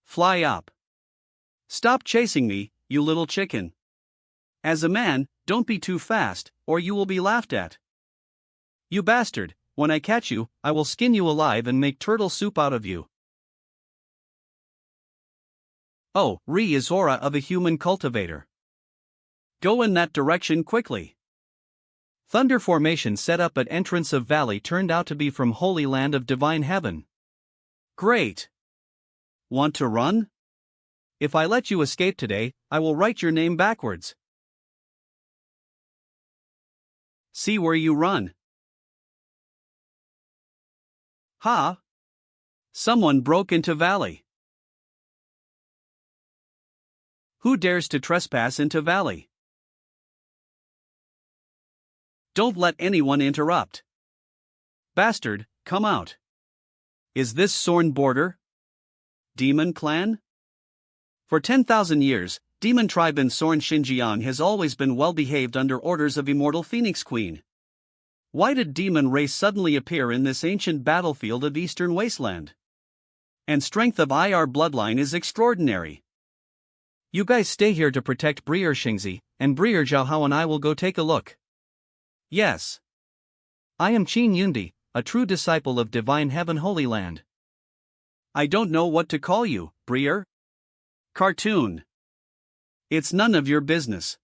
Fly up. Stop chasing me, you little chicken. As a man, don't be too fast, or you will be laughed at. You bastard, when I catch you, I will skin you alive and make turtle soup out of you. Oh, is aura of a human cultivator. Go in that direction quickly. Thunder formation set up at entrance of valley turned out to be from Holy Land of Divine Heaven. Great. Want to run? If I let you escape today, I will write your name backwards. See where you run. Ha! Someone broke into valley. Who dares to trespass into valley? Don't let anyone interrupt. Bastard, come out. Is this Sorn border? Demon clan? For 10,000 years, demon tribe in Sorn Xinjiang has always been well behaved under orders of Immortal Phoenix Queen. Why did demon race suddenly appear in this ancient battlefield of Eastern Wasteland? And strength of IR bloodline is extraordinary. You guys stay here to protect Brier Xingzi, and Brier Zhaohao and I will go take a look. Yes. I am Qin Yundi, a true disciple of Divine Heaven Holy Land. I don't know what to call you, Brier. Cartoon. It's none of your business.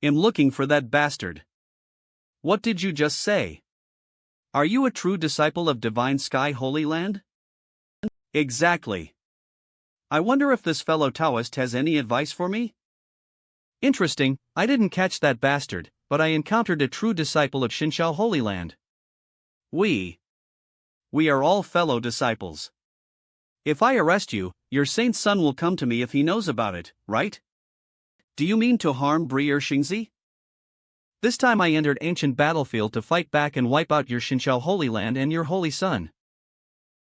I'm looking for that bastard. What did you just say? Are you a true disciple of Divine Sky Holy Land? Exactly. I wonder if this fellow Taoist has any advice for me? Interesting, I didn't catch that bastard, but I encountered a true disciple of Xinxiao Holy Land. We are all fellow disciples. If I arrest you, your saint's son will come to me if he knows about it, right? Do you mean to harm Brier Xingzi? This time I entered ancient battlefield to fight back and wipe out your Xinxiao Holy Land and your holy son.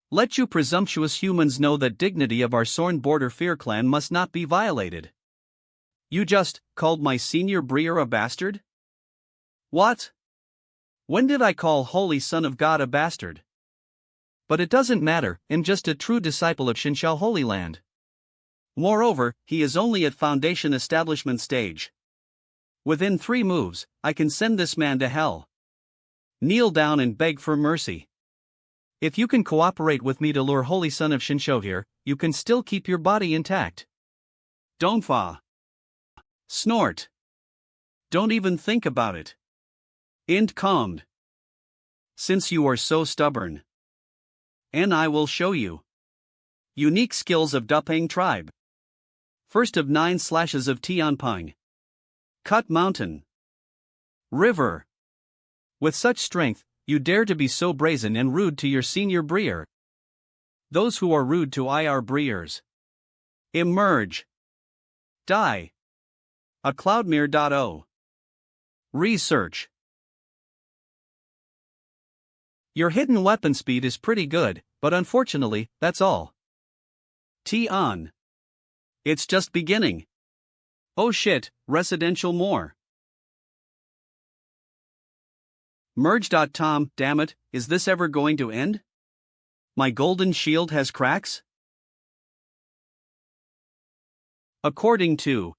Let you presumptuous humans know that dignity of our Sorn border fear clan must not be violated. You just called my senior Brier a bastard? What? When did I call Holy Son of God a bastard? But it doesn't matter, I'm just a true disciple of Xinxiao Holy Land. Moreover, he is only at foundation establishment stage. Within 3 moves, I can send this man to hell. Kneel down and beg for mercy. If you can cooperate with me to lure Holy Son of Xinxiao here, you can still keep your body intact. Don't fa. Snort. Don't even think about it. Int calmed. Since you are so stubborn. And I will show you. Unique skills of Dupang tribe. First of 9 slashes of Tianping. Cut mountain. River. With such strength, you dare to be so brazen and rude to your senior Brier. Those who are rude to IR Briers. Emerge. Die. A Cloudmere.0. Research. Your hidden weapon speed is pretty good, but unfortunately, that's all. T-on. It's just beginning. Oh shit, residential more. Merge.tom, damn it, is this ever going to end? My golden shield has cracks? According to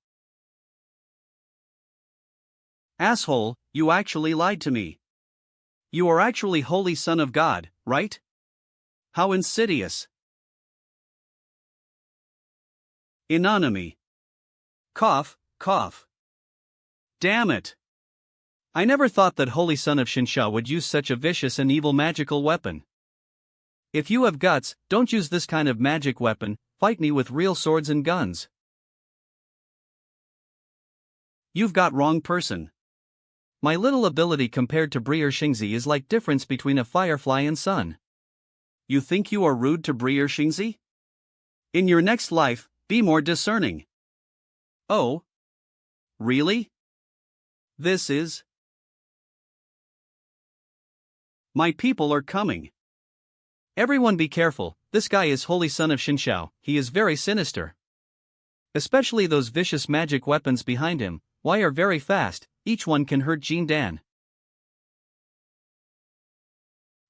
Asshole, you actually lied to me. You are actually Holy Son of God, right? How insidious. Anonymy. Cough, cough. Damn it. I never thought that Holy Son of Xinxiao would use such a vicious and evil magical weapon. If you have guts, don't use this kind of magic weapon, fight me with real swords and guns. You've got wrong person. My little ability compared to Briar Xingzi is like difference between a firefly and sun. You think you are rude to Briar Xingzi? In your next life, be more discerning. Oh? Really? This is... My people are coming. Everyone be careful, this guy is holy son of Xinxiao, he is very sinister. Especially those vicious magic weapons behind him, why are very fast, each one can hurt Jin Dan.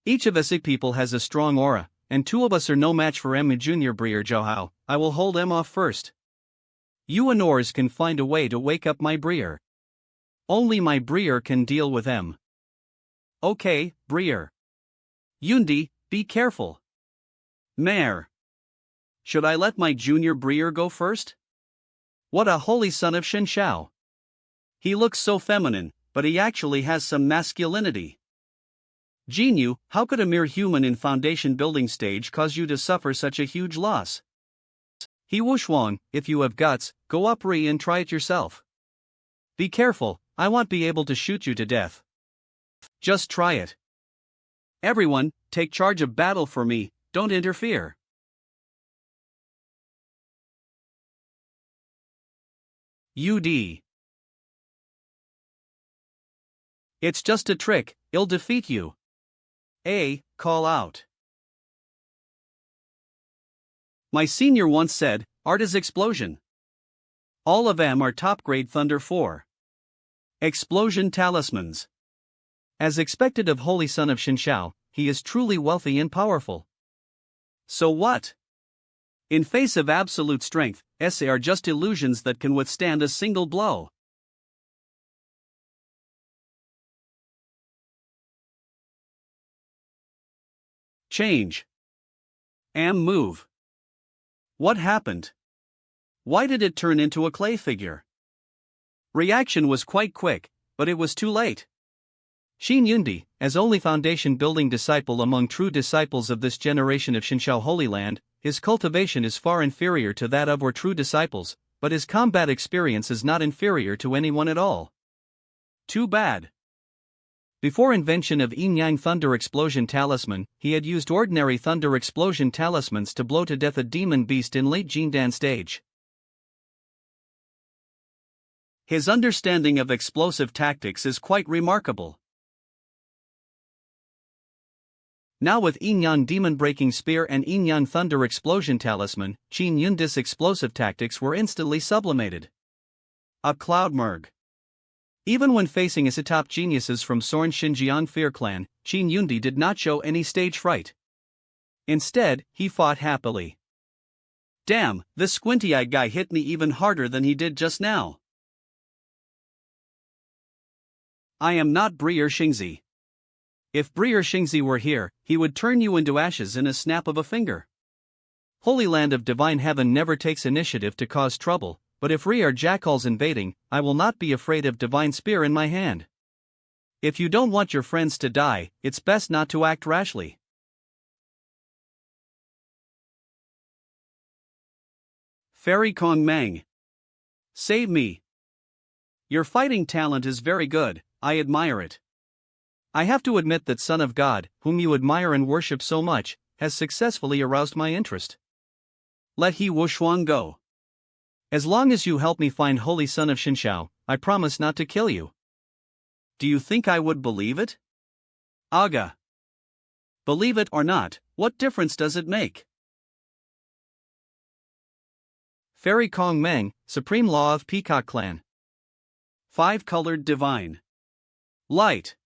Each of us people has a strong aura, and two of us are no match for M. Junior Briar Zhouhao. I will hold M off first. You Honors can find a way to wake up my Briar. Only my Briar can deal with M. Okay, Briar. Yundi, be careful. Mare. Should I let my junior Briar go first? What a holy son of Xinxiao. He looks so feminine, but he actually has some masculinity. Jinyu, how could a mere human in foundation building stage cause you to suffer such a huge loss? He Wushuang, if you have guts, go up Ri and try it yourself. Be careful, I won't be able to shoot you to death. Just try it. Everyone, take charge of battle for me, don't interfere. UD. It's just a trick, it'll defeat you. A. Call out. My senior once said, art is explosion. All of them are top grade Thunder 4. Explosion talismans. As expected of holy son of Xinxiao, he is truly wealthy and powerful. So what? In face of absolute strength, SA are just illusions that can withstand a single blow. Change. Move. What happened? Why did it turn into a clay figure? Reaction was quite quick, but it was too late. Xin Yundi, as only foundation building disciple among true disciples of this generation of Xinxiao Holy Land, his cultivation is far inferior to that of our true disciples, but his combat experience is not inferior to anyone at all. Too bad. Before invention of Yin-Yang Thunder Explosion Talisman, he had used ordinary Thunder Explosion Talismans to blow to death a demon beast in late Jindan stage. His understanding of explosive tactics is quite remarkable. Now with Yin-Yang Demon Breaking Spear and Yin-Yang Thunder Explosion Talisman, Qin Yundi's explosive tactics were instantly sublimated. A cloud merg. Even when facing his top geniuses from Sorn Xinjiang Fear Clan, Qin Yundi did not show any stage fright. Instead, he fought happily. Damn, this squinty-eyed guy hit me even harder than he did just now. I am not Briar Xingzi. If Briar Xingzi were here, he would turn you into ashes in a snap of a finger. Holy Land of Divine Heaven never takes initiative to cause trouble, but if Ri are jackals invading, I will not be afraid of Divine Spear in my hand. If you don't want your friends to die, it's best not to act rashly. Fairy Kong Mang. Save me. Your fighting talent is very good, I admire it. I have to admit that Son of God, whom you admire and worship so much, has successfully aroused my interest. Let He Wushuang go. As long as you help me find Holy Son of Xinxiao, I promise not to kill you. Do you think I would believe it? Aga. Believe it or not, what difference does it make? Fairy Kong Meng, Supreme Law of Peacock Clan. 5-colored divine. Light.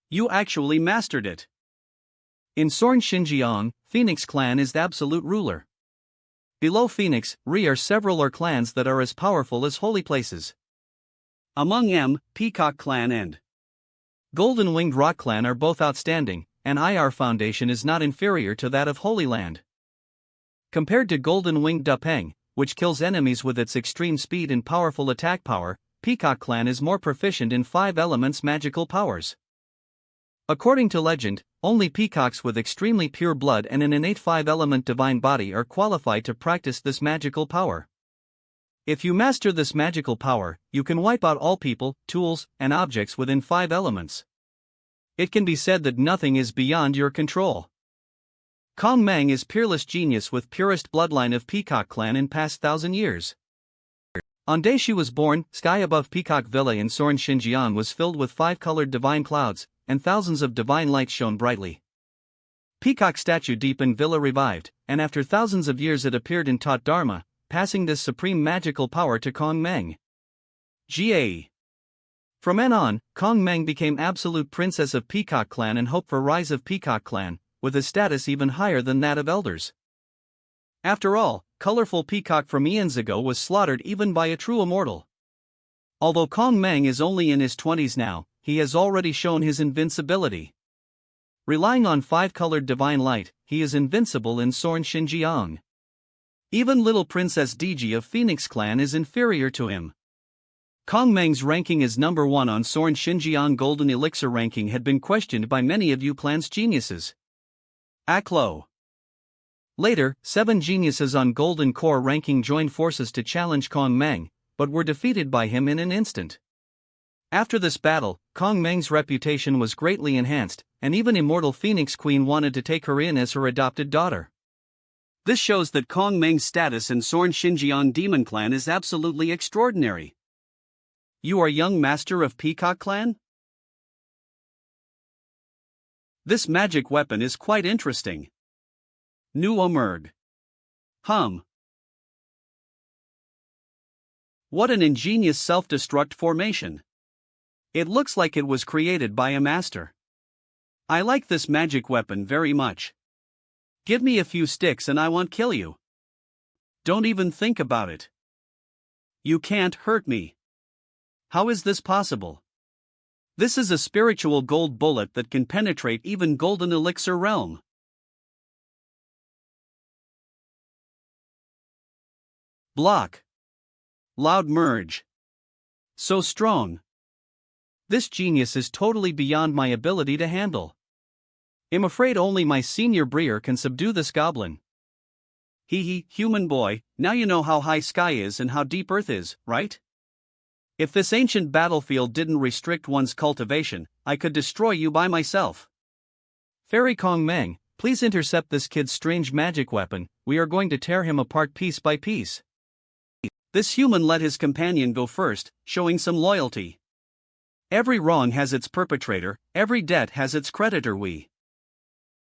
You actually mastered it. In Sorn Xinjiang, Phoenix Clan is the absolute ruler. Below Phoenix, Ri are several clans that are as powerful as holy places. Among them, Peacock Clan and Golden Winged Rock Clan are both outstanding, and IR Foundation is not inferior to that of Holy Land. Compared to Golden Winged Dupeng, which kills enemies with its extreme speed and powerful attack power, Peacock Clan is more proficient in 5 elements magical powers. According to legend, only peacocks with extremely pure blood and an innate 5-element divine body are qualified to practice this magical power. If you master this magical power, you can wipe out all people, tools, and objects within 5 elements. It can be said that nothing is beyond your control. Kong Mang is peerless genius with purest bloodline of Peacock clan in past 1,000 years. On day she was born, sky above Peacock Villa in Soren Xinjiang was filled with 5-colored divine clouds, and thousands of divine lights shone brightly. Peacock statue deep in Villa revived, and after thousands of years it appeared in taught Dharma, passing this supreme magical power to Kong Mang. Ga. From then on, Kong Mang became absolute princess of Peacock clan and hoped for rise of Peacock clan, with a status even higher than that of elders. After all, colorful Peacock from eons ago was slaughtered even by a true immortal. Although Kong Mang is only in his 20s now, he has already shown his invincibility. Relying on 5-colored divine light, he is invincible in Soren Xinjiang. Even little Princess Diji of Phoenix clan is inferior to him. Kong Mang's ranking as number 1 on Soren Xinjiang Golden Elixir ranking had been questioned by many of you clan's geniuses. Aklo. Later, 7 geniuses on Golden Core ranking joined forces to challenge Kong Mang, but were defeated by him in an instant. After this battle, Kong Mang's reputation was greatly enhanced, and even Immortal Phoenix Queen wanted to take her in as her adopted daughter. This shows that Kong Mang's status in Soren Xinjiang Demon Clan is absolutely extraordinary. You are young master of Peacock Clan? This magic weapon is quite interesting. Nu Omerg. What an ingenious self-destruct formation. It looks like it was created by a master. I like this magic weapon very much. Give me a few sticks and I won't kill you. Don't even think about it. You can't hurt me. How is this possible? This is a spiritual gold bullet that can penetrate even Golden Elixir Realm. Block. Loud merge. So strong. This genius is totally beyond my ability to handle. I'm afraid only my senior Breer can subdue this goblin. Hee, human boy, now you know how high sky is and how deep earth is, right? If this ancient battlefield didn't restrict one's cultivation, I could destroy you by myself. Fairy Kong Mang, please intercept this kid's strange magic weapon, we are going to tear him apart piece by piece. This human let his companion go first, showing some loyalty. Every wrong has its perpetrator, every debt has its creditor.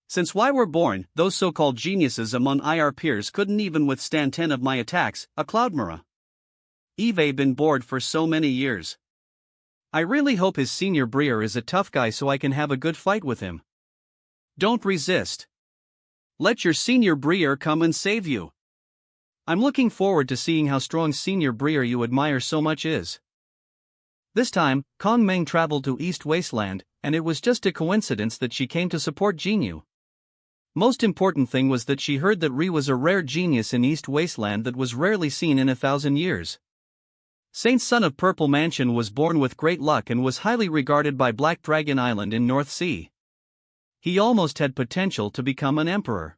Since we were born, those so-called geniuses among our peers couldn't even withstand 10 of my attacks, a Cloudmira. Eve been bored for so many years. I really hope his senior Breer is a tough guy so I can have a good fight with him. Don't resist. Let your senior Breer come and save you. I'm looking forward to seeing how strong senior Breer you admire so much is. This time, Kong Mang traveled to East Wasteland, and it was just a coincidence that she came to support Jinyu. Most important thing was that she heard that Ri was a rare genius in East Wasteland that was rarely seen in 1,000 years. Saint's son of Purple Mansion was born with great luck and was highly regarded by Black Dragon Island in North Sea. He almost had potential to become an emperor.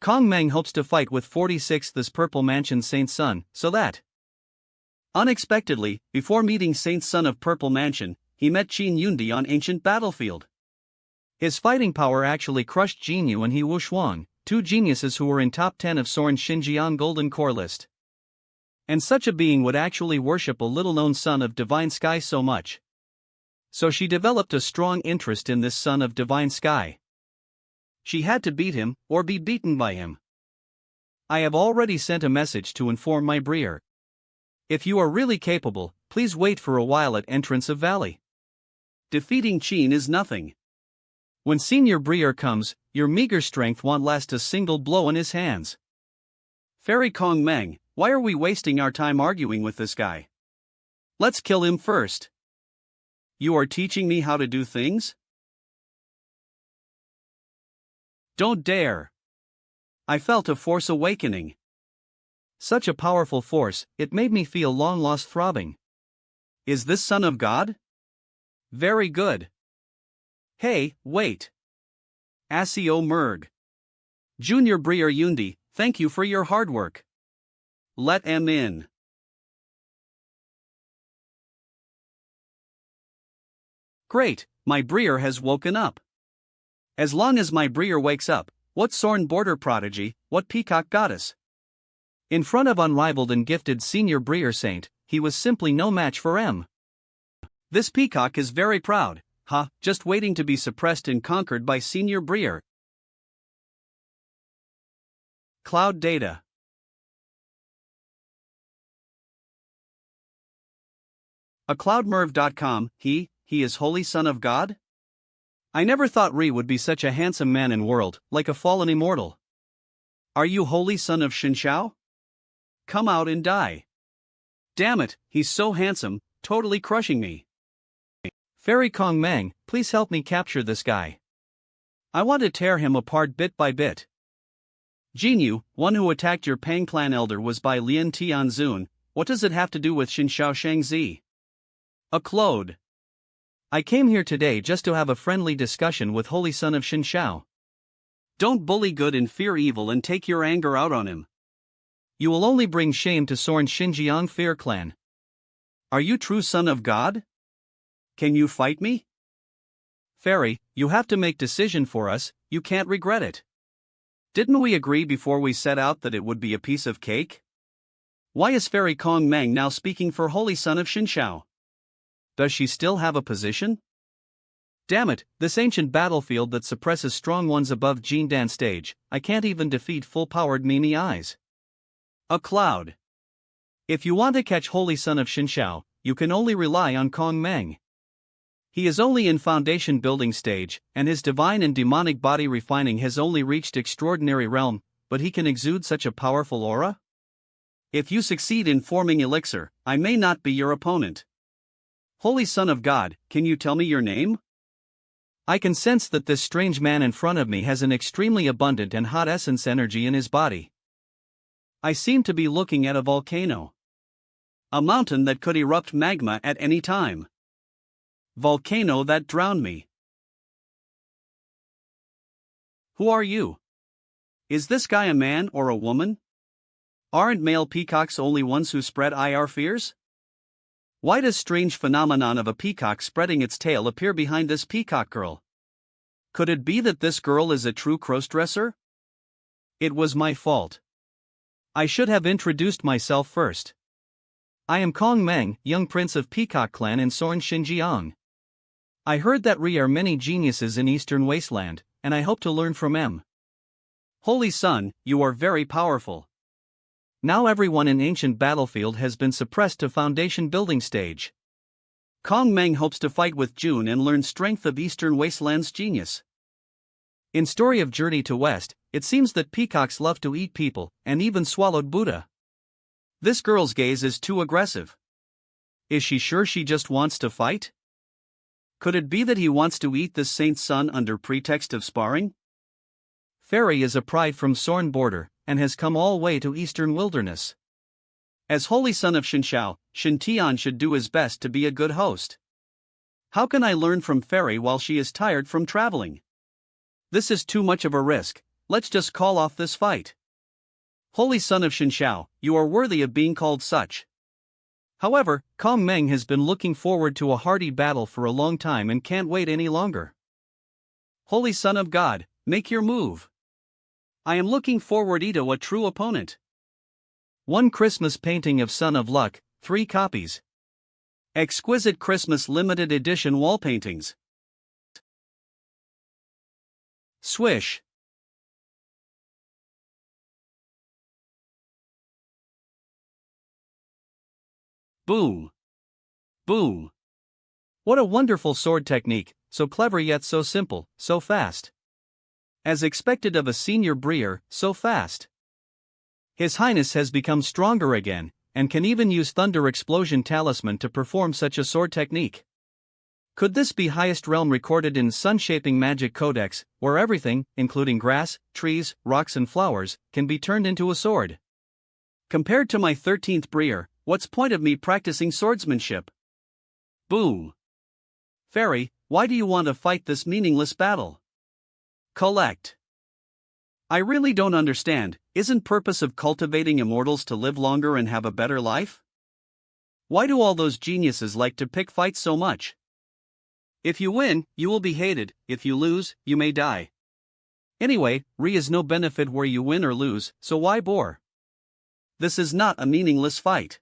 Kong Mang hopes to fight with 46th as Purple Mansion Saint's son, so that unexpectedly, before meeting Saint's son of Purple Mansion, he met Qin Yundi on ancient battlefield. His fighting power actually crushed Jinyu and He Wushuang, 2 geniuses who were in top 10 of Soren Xinjiang Golden Core list. And such a being would actually worship a little-known son of Divine Sky so much. So she developed a strong interest in this son of Divine Sky. She had to beat him, or be beaten by him. I have already sent a message to inform my Breer. If you are really capable, please wait for a while at entrance of valley. Defeating Qin is nothing. When senior Breer comes, your meager strength won't last a single blow in his hands. Fairy Kong Mang, why are we wasting our time arguing with this guy? Let's kill him first. You are teaching me how to do things? Don't dare. I felt a force awakening. Such a powerful force, it made me feel long-lost throbbing. Is this son of God? Very good. Hey, wait. Asio Merg. Junior Breer Yundi, thank you for your hard work. Let em in. Great, my Breer has woken up. As long as my Breer wakes up, what Sorn border prodigy, what peacock goddess? In front of unrivaled and gifted senior Breer saint, he was simply no match for M. This peacock is very proud, just waiting to be suppressed and conquered by senior Breer. Cloud data. ACloudmerv.com, he is Holy Son of God? I never thought Ri would be such a handsome man in world, like a fallen immortal. Are you Holy Son of Shinshao? Come out and die. Damn it, he's so handsome, totally crushing me. Fairy Kong Mang, please help me capture this guy. I want to tear him apart bit by bit. Jinyu, one who attacked your Pang clan elder was by Lian Tianzun, what does it have to do with Shinshao Shangzi? A Claude. I came here today just to have a friendly discussion with Holy Son of Shinshao. Don't bully good and fear evil and take your anger out on him. You will only bring shame to Sorn Xinjiang Fair clan. Are you true son of God? Can you fight me? Fairy, you have to make decision for us, you can't regret it. Didn't we agree before we set out that it would be a piece of cake? Why is Fairy Kong Mang now speaking for Holy Son of Shinshao? Does she still have a position? Damn it, this ancient battlefield that suppresses strong ones above Jindan stage, I can't even defeat full-powered Mimi Eyes. A Cloud. If you want to catch Holy Son of Shinshao, you can only rely on Kong Mang. He is only in foundation building stage, and his divine and demonic body refining has only reached extraordinary realm, but he can exude such a powerful aura? If you succeed in forming elixir, I may not be your opponent. Holy Son of God, can you tell me your name? I can sense that this strange man in front of me has an extremely abundant and hot essence energy in his body. I seem to be looking at a volcano. A mountain that could erupt magma at any time. Volcano that drowned me. Who are you? Is this guy a man or a woman? Aren't male peacocks only ones who spread IR fears? Why does strange phenomenon of a peacock spreading its tail appear behind this peacock girl? Could it be that this girl is a true crossdresser? It was my fault. I should have introduced myself first. I am Kong Meng, young prince of Peacock clan in Sorn Xinjiang. I heard that Ri are many geniuses in Eastern Wasteland, and I hope to learn from them. Holy Son, you are very powerful. Now everyone in ancient battlefield has been suppressed to foundation building stage. Kong Meng hopes to fight with June and learn strength of Eastern Wasteland's genius. In Story of Journey to West, it seems that peacocks love to eat people, and even swallowed Buddha. This girl's gaze is too aggressive. Is she sure she just wants to fight? Could it be that he wants to eat this saint's son under pretext of sparring? Fairy is a pride from Sorn border, and has come all way to Eastern Wilderness. As Holy Son of Shinshao, Shin Tian should do his best to be a good host. How can I learn from Fairy while she is tired from traveling? This is too much of a risk, let's just call off this fight. Holy Son of Shinshao, you are worthy of being called such. However, Kong Meng has been looking forward to a hearty battle for a long time and can't wait any longer. Holy Son of God, make your move. I am looking forward to a true opponent. One Christmas painting of Son of Luck, 3 copies. Exquisite Christmas limited edition wall paintings. Swish. Boom. Boom. What a wonderful sword technique, so clever yet so simple, so fast. As expected of a senior Breer, so fast. His Highness has become stronger again, and can even use Thunder Explosion Talisman to perform such a sword technique. Could this be highest realm recorded in Sun-Shaping Magic Codex, where everything, including grass, trees, rocks and flowers, can be turned into a sword? Compared to my 13th Breer, what's point of me practicing swordsmanship? Boom. Fairy, Why do you want to fight this meaningless battle? Collect. I really don't understand. Isn't purpose of cultivating immortals to live longer and have a better life? Why do all those geniuses like to pick fights so much? If you win, you will be hated. If you lose, you may die. Anyway, is no benefit where you win or lose, so why bore? This is not a meaningless fight.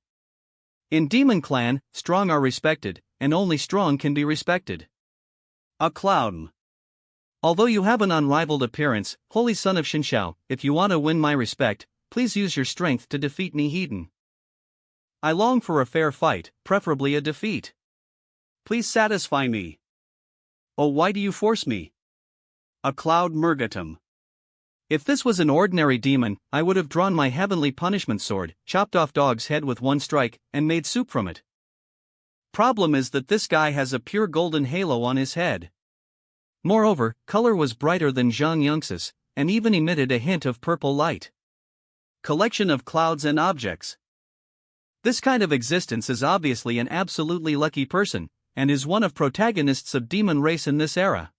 In Demon Clan, strong are respected, and only strong can be respected. A clown. Although you have an unrivaled appearance, holy son of Shinshao, if you want to win my respect, please use your strength to defeat me, Heathen. I long for a fair fight, preferably a defeat. Please satisfy me. Oh, why do you force me? A cloud Murgatum. If this was an ordinary demon, I would have drawn my heavenly punishment sword, chopped off dog's head with one strike, and made soup from it. Problem is that this guy has a pure golden halo on his head. Moreover, color was brighter than Zhang Yang's, and even emitted a hint of purple light. Collection of clouds and objects. This kind of existence is obviously an absolutely lucky person, and is one of protagonists of demon race in this era.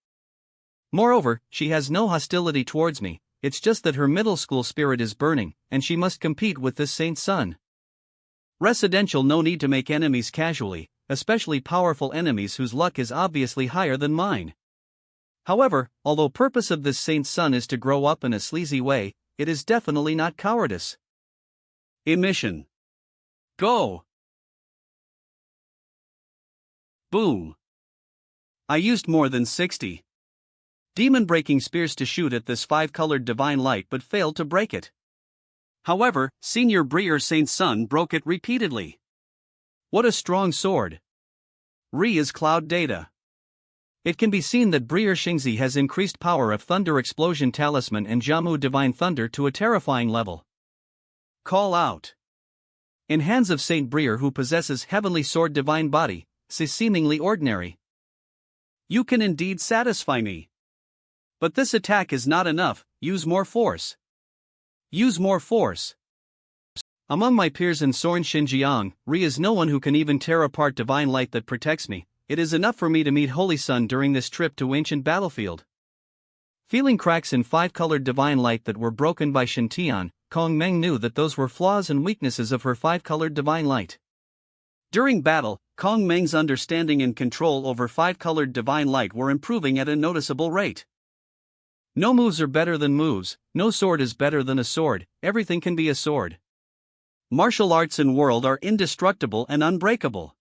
Moreover, she has no hostility towards me, it's just that her middle school spirit is burning, and she must compete with this saint's son. Residential, no need to make enemies casually, especially powerful enemies whose luck is obviously higher than mine. However, although purpose of this saint's son is to grow up in a sleazy way, it is definitely not cowardice. Emission. Go! Boom! I used more than 60 demon-breaking spears to shoot at this 5-colored divine light but failed to break it. However, Senior Breer Saint's son broke it repeatedly. What a strong sword! Is cloud data. It can be seen that Breer Xingzi has increased power of Thunder Explosion Talisman and Jiamu Divine Thunder to a terrifying level. Call out. In hands of Saint Breer, who possesses Heavenly Sword Divine Body, is seemingly ordinary. You can indeed satisfy me. But this attack is not enough, use more force. Use more force. Among my peers in Soren Xinjiang, is no one who can even tear apart divine light that protects me. It is enough for me to meet Holy Sun during this trip to ancient battlefield. Feeling cracks in 5-colored divine light that were broken by Shintian, Kong Meng knew that those were flaws and weaknesses of her 5-colored divine light. During battle, Kong Meng's understanding and control over 5-colored divine light were improving at a noticeable rate. No moves are better than moves, no sword is better than a sword, everything can be a sword. Martial arts and world are indestructible and unbreakable.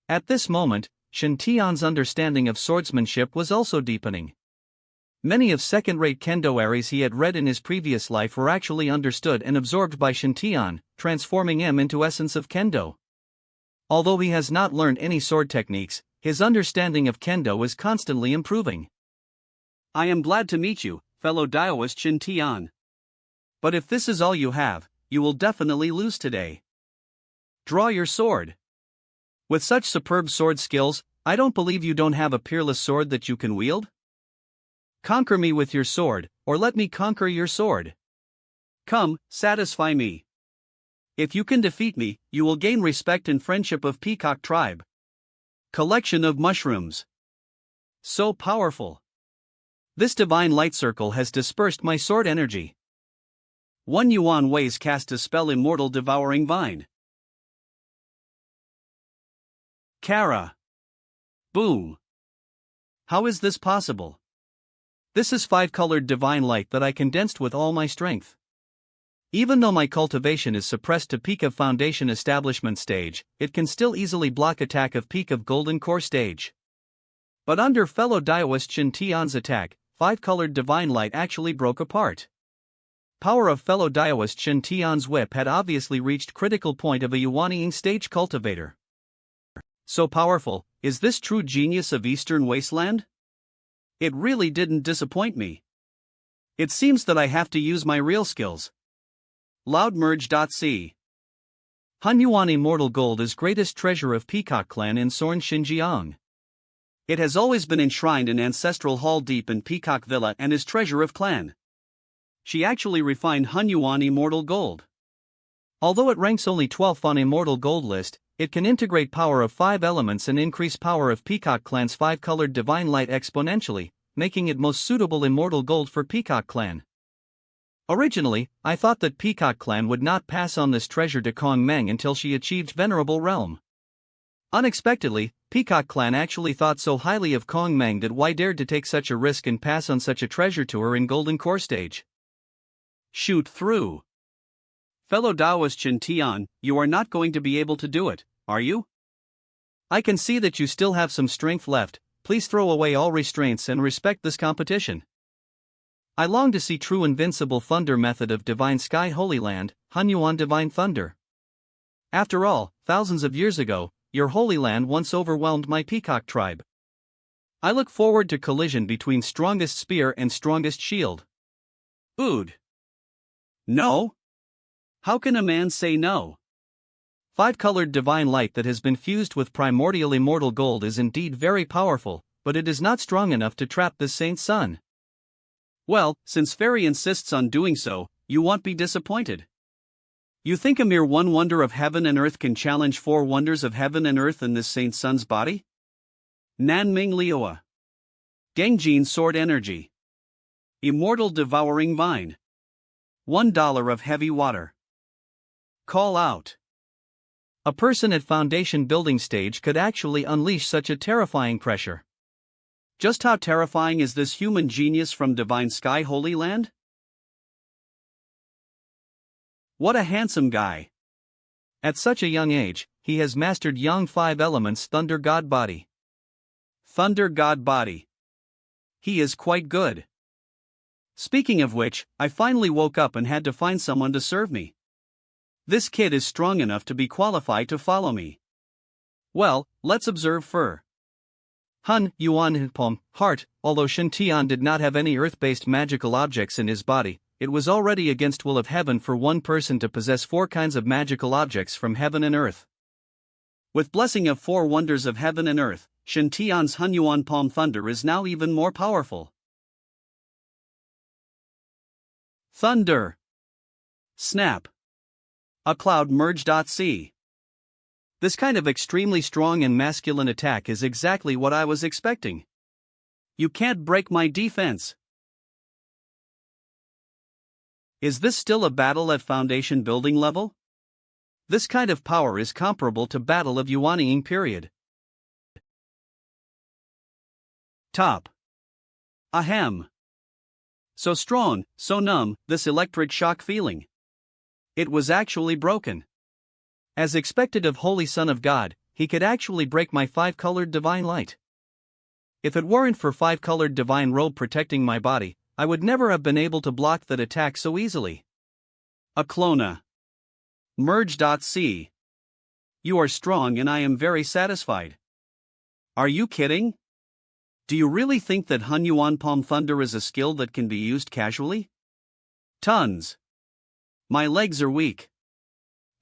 At this moment, Shen Tian's understanding of swordsmanship was also deepening. Many of second-rate kendo aries he had read in his previous life were actually understood and absorbed by Shen Tian, transforming him into essence of kendo. Although he has not learned any sword techniques, his understanding of kendo is constantly improving. I am glad to meet you, fellow Daoist Shen Tian. But if this is all you have, you will definitely lose today. Draw your sword. With such superb sword skills, I don't believe you don't have a peerless sword that you can wield. Conquer me with your sword, or let me conquer your sword. Come, satisfy me. If you can defeat me, you will gain respect and friendship of Peacock tribe. Collection of mushrooms. So powerful. This divine light circle has dispersed my sword energy. 1 yuan ways cast a spell Immortal Devouring Vine. Kara. Boom. How is this possible? This is 5-colored divine light that I condensed with all my strength. Even though my cultivation is suppressed to peak of foundation establishment stage, it can still easily block attack of peak of golden core stage. But under fellow Daoist Shen Tian's attack, 5-colored divine light actually broke apart. Power of fellow Daoist Shen Tian's whip had obviously reached critical point of a Yuaniing stage cultivator. So powerful, is this true genius of Eastern Wasteland? It really didn't disappoint me. It seems that I have to use my real skills. Loudmerge.c. Hunyuan Immortal Gold is greatest treasure of Peacock Clan in Soren Xinjiang. It has always been enshrined in Ancestral Hall deep in Peacock Villa and is treasure of clan. She actually refined Hunyuan Immortal Gold. Although it ranks only 12th on Immortal Gold list, it can integrate power of 5 elements and increase power of Peacock Clan's 5-colored divine light exponentially, making it most suitable immortal gold for Peacock Clan. Originally, I thought that Peacock Clan would not pass on this treasure to Kong Meng until she achieved Venerable Realm. Unexpectedly, Peacock Clan actually thought so highly of Kong Meng that why dared to take such a risk and pass on such a treasure to her in Golden Core stage. Shoot through. Fellow Taoist Chen Tian, you are not going to be able to do it, are you? I can see that you still have some strength left. Please throw away all restraints and respect this competition. I long to see true invincible thunder method of Divine Sky Holy Land, Hunyuan Divine Thunder. After all, thousands of years ago, your Holy Land once overwhelmed my Peacock tribe. I look forward to collision between strongest spear and strongest shield. Ood. No? How can a man say no? 5-colored divine light that has been fused with primordial immortal gold is indeed very powerful, but it is not strong enough to trap this saint's sun. Well, since Fairy insists on doing so, you won't be disappointed. You think a mere one wonder of heaven and earth can challenge 4 wonders of heaven and earth in this saint's sun's body? Nanming Liua. Gengjin Sword Energy. Immortal Devouring Vine. $1 of heavy water. Call out. A person at foundation building stage could actually unleash such a terrifying pressure. Just how terrifying is this human genius from Divine Sky Holy Land? What a handsome guy. At such a young age, he has mastered Yang 5 elements Thunder God Body. Thunder God Body. He is quite good. Speaking of which, I finally woke up and had to find someone to serve me. This kid is strong enough to be qualified to follow me. Well, let's observe Fur. Hun Yuan Pom, heart. Although Shen Tian did not have any earth-based magical objects in his body, it was already against will of heaven for one person to possess 4 kinds of magical objects from heaven and earth. With blessing of 4 wonders of heaven and earth, Shen Tian's Hunyuan Palm Thunder is now even more powerful. Thunder. Snap. A cloud merge.c. This kind of extremely strong and masculine attack is exactly what I was expecting. You can't break my defense. Is this still a battle at foundation building level? This kind of power is comparable to Battle of Yuanying period. Top. Ahem. So strong, so numb, this electric shock feeling. It was actually broken. As expected of Holy Son of God, he could actually break my 5-colored divine light. If it weren't for 5-colored divine robe protecting my body, I would never have been able to block that attack so easily. A clona. Merge.c. You are strong and I am very satisfied. Are you kidding? Do you really think that Hunyuan Palm Thunder is a skill that can be used casually? Tons. My legs are weak.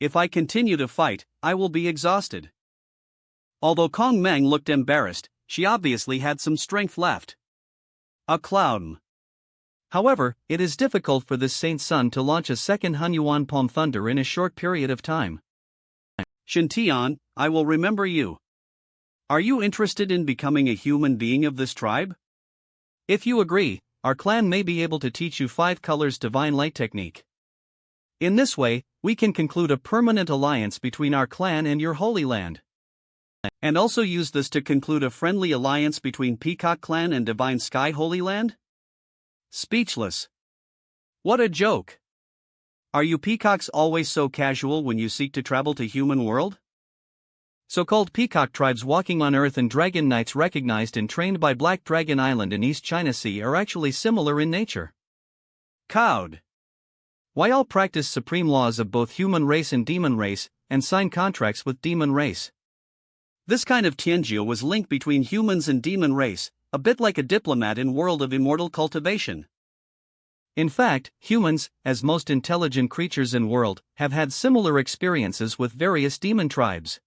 If I continue to fight, I will be exhausted. Although Kong Meng looked embarrassed, she obviously had some strength left. A cloud. However, it is difficult for this saint's son to launch a second Hunyuan Palm Thunder in a short period of time. Shen Tian, I will remember you. Are you interested in becoming a human being of this tribe? If you agree, our clan may be able to teach you 5 colors divine light technique. In this way, we can conclude a permanent alliance between our clan and your Holy Land. And also use this to conclude a friendly alliance between Peacock Clan and Divine Sky Holy Land? Speechless. What a joke. Are you peacocks always so casual when you seek to travel to human world? So-called peacock tribes walking on Earth and dragon knights recognized and trained by Black Dragon Island in East China Sea are actually similar in nature. Cowed. Why all practice supreme laws of both human race and demon race, and sign contracts with demon race? This kind of Tianjia was linked between humans and demon race, a bit like a diplomat in world of immortal cultivation. In fact, humans, as most intelligent creatures in world, have had similar experiences with various demon tribes.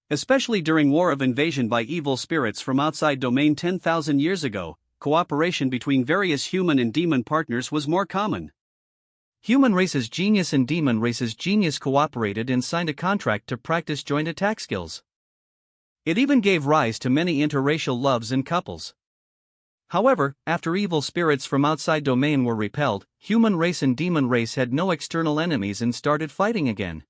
Especially during War of Invasion by evil spirits from outside domain 10,000 years ago, cooperation between various human and demon partners was more common. Human race's genius and demon race's genius cooperated and signed a contract to practice joint attack skills. It even gave rise to many interracial loves and couples. However, after evil spirits from outside domain were repelled, human race and demon race had no external enemies and started fighting again.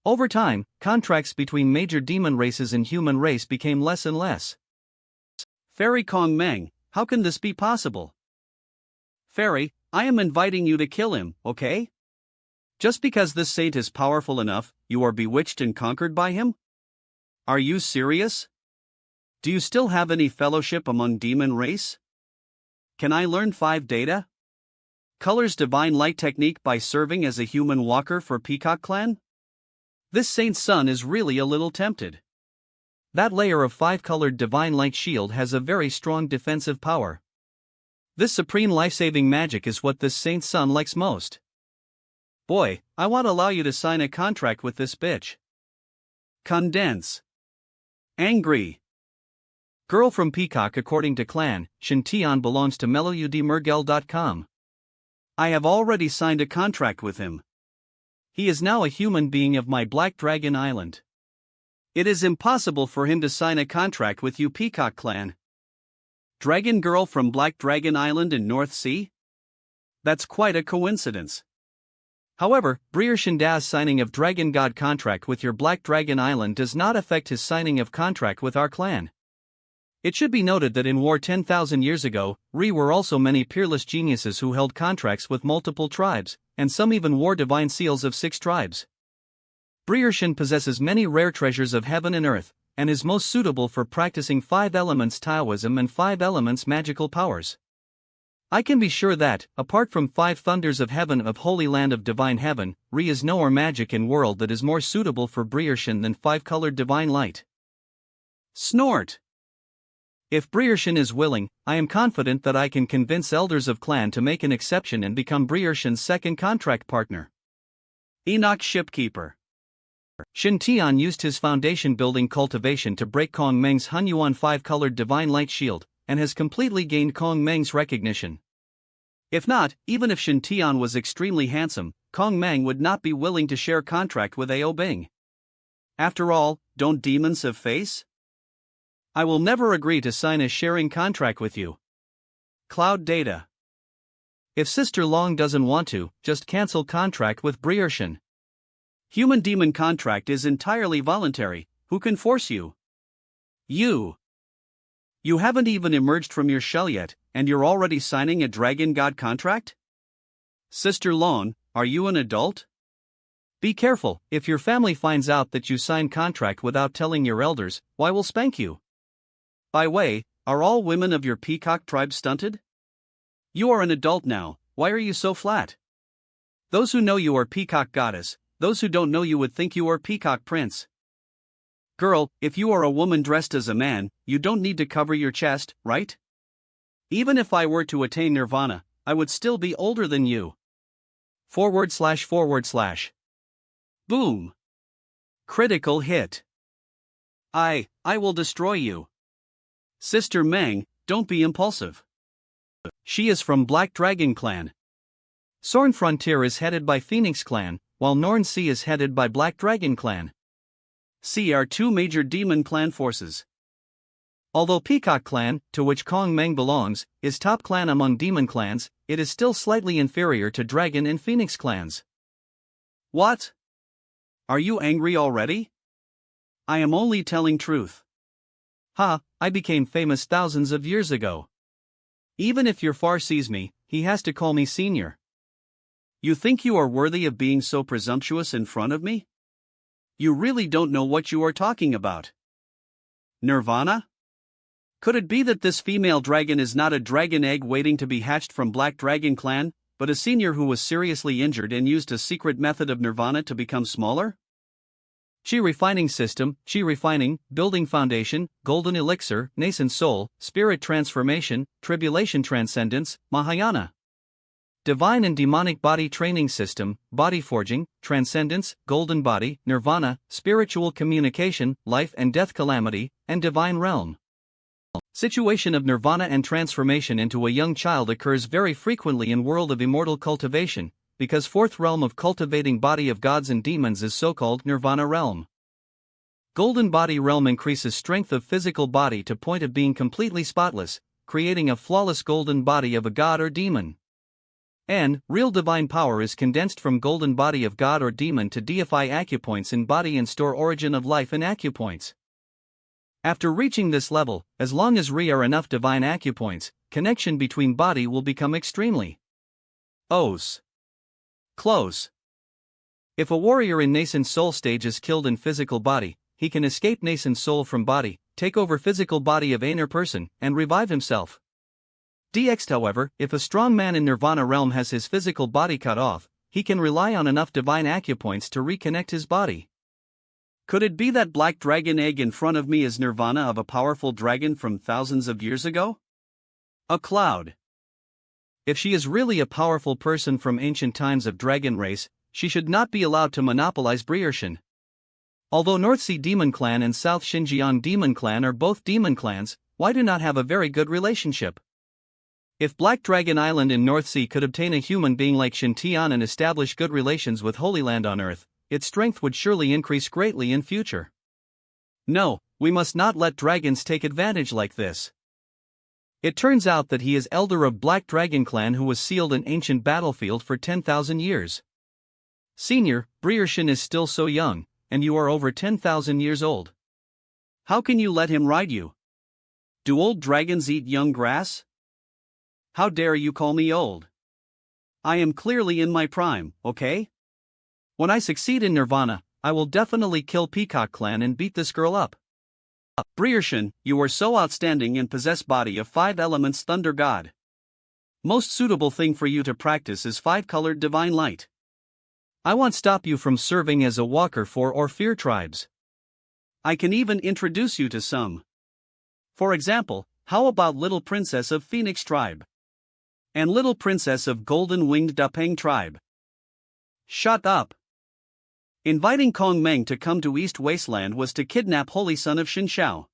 Over time, contracts between major demon races and human race became less and less. Fairy Kong Meng, how can this be possible? Fairy, I am inviting you to kill him, okay? Just because this saint is powerful enough, you are bewitched and conquered by him? Are you serious? Do you still have any fellowship among demon race? Can I learn 5 data? Colors divine light technique by serving as a human walker for Peacock clan? This saint's son is really a little tempted. That layer of 5-colored divine light shield has a very strong defensive power. This supreme life-saving magic is what this saint's son likes most. Boy, I want to allow you to sign a contract with this bitch. Condense. Angry. Girl from Peacock according to clan, Shintian belongs to mellowudmergel.com. I have already signed a contract with him. He is now a human being of my Black Dragon Island. It is impossible for him to sign a contract with you Peacock clan. Dragon girl from Black Dragon Island in North Sea? That's quite a coincidence. However, Breer Shinda's signing of Dragon God contract with your Black Dragon Island does not affect his signing of contract with our clan. It should be noted that in war 10,000 years ago, were also many peerless geniuses who held contracts with multiple tribes, and some even wore divine seals of 6 tribes. Breershin possesses many rare treasures of heaven and earth, and is most suitable for practicing 5 elements Taoism and 5 elements magical powers. I can be sure that, apart from 5 thunders of heaven of holy land of divine heaven, is no or magic in world that is more suitable for Breershin than 5-colored divine light. Snort. If Breershin is willing, I am confident that I can convince elders of clan to make an exception and become Breershin's second contract partner. Enoch Shipkeeper. Shin Tian used his foundation building cultivation to break Kong Meng's Hunyuan 5-colored divine light shield, and has completely gained Kong Meng's recognition. If not, even if Shin Tian was extremely handsome, Kong Meng would not be willing to share contract with Ao Bing. After all, don't demons have face? I will never agree to sign a sharing contract with you. Cloud Data. If Sister Long doesn't want to, just cancel contract with Breershin. Human-demon contract is entirely voluntary, who can force you? You. You haven't even emerged from your shell yet, and you're already signing a Dragon God contract? Sister Lon, are you an adult? Be careful, if your family finds out that you signed contract without telling your elders, I will spank you. By way, are all women of your Peacock tribe stunted? You are an adult now, why are you so flat? Those who know you are Peacock Goddess, those who don't know you would think you are Peacock Prince. Girl, if you are a woman dressed as a man, you don't need to cover your chest, right? Even if I were to attain nirvana, I would still be older than you. //. Boom. Critical hit. I will destroy you. Sister Meng, don't be impulsive. She is from Black Dragon Clan. Sorn Frontier is headed by Phoenix Clan, while Norn Sea is headed by Black Dragon Clan. C are 2 major demon clan forces. Although Peacock Clan, to which Kong Meng belongs, is top clan among demon clans, it is still slightly inferior to Dragon and Phoenix clans. What? Are you angry already? I am only telling truth. I became famous thousands of years ago. Even if your far sees me, he has to call me senior. You think you are worthy of being so presumptuous in front of me? You really don't know what you are talking about. Nirvana? Could it be that this female dragon is not a dragon egg waiting to be hatched from Black Dragon Clan, but a senior who was seriously injured and used a secret method of nirvana to become smaller? Chi refining system, chi refining, building foundation, golden elixir, nascent soul, spirit transformation, tribulation transcendence, Mahayana. Divine and demonic body training system, body forging, transcendence, golden body, nirvana, spiritual communication, life and death calamity, and divine realm. Situation of nirvana and transformation into a young child occurs very frequently in world of immortal cultivation, because fourth realm of cultivating body of gods and demons is so-called Nirvana realm. Golden body realm increases strength of physical body to point of being completely spotless, creating a flawless golden body of a god or demon. And real divine power is condensed from golden body of god or demon to deify acupoints in body and store origin of life in acupoints. After reaching this level, as long as re are enough divine acupoints, connection between body will become extremely close. If a warrior in nascent soul stage is killed in physical body, he can escape nascent soul from body, take over physical body of einer person, and revive himself. DX, however, if a strong man in Nirvana realm has his physical body cut off, he can rely on enough divine acupoints to reconnect his body. Could it be that black dragon egg in front of me is Nirvana of a powerful dragon from thousands of years ago? A cloud. If she is really a powerful person from ancient times of dragon race, she should not be allowed to monopolize Briarshan. Although North Sea Demon Clan and South Xinjiang Demon Clan are both demon clans, why do not have a very good relationship? If Black Dragon Island in North Sea could obtain a human being like Xintian and establish good relations with Holy Land on Earth, its strength would surely increase greatly in future. No, we must not let dragons take advantage like this. It turns out that he is elder of Black Dragon Clan who was sealed in ancient battlefield for 10,000 years. Senior, Briarshan is still so young, and you are over 10,000 years old. How can you let him ride you? Do old dragons eat young grass? How dare you call me old? I am clearly in my prime, okay? When I succeed in Nirvana, I will definitely kill Peacock Clan and beat this girl up. Briarshan, you are so outstanding and possess body of 5 elements thunder god. Most suitable thing for you to practice is 5-colored divine light. I won't stop you from serving as a walker for or fear tribes. I can even introduce you to some. For example, how about Little Princess of Phoenix tribe? And Little Princess of Golden Winged Dapeng tribe? Shut up. Inviting Kong Meng to come to East Wasteland was to kidnap Holy Son of Shinshao.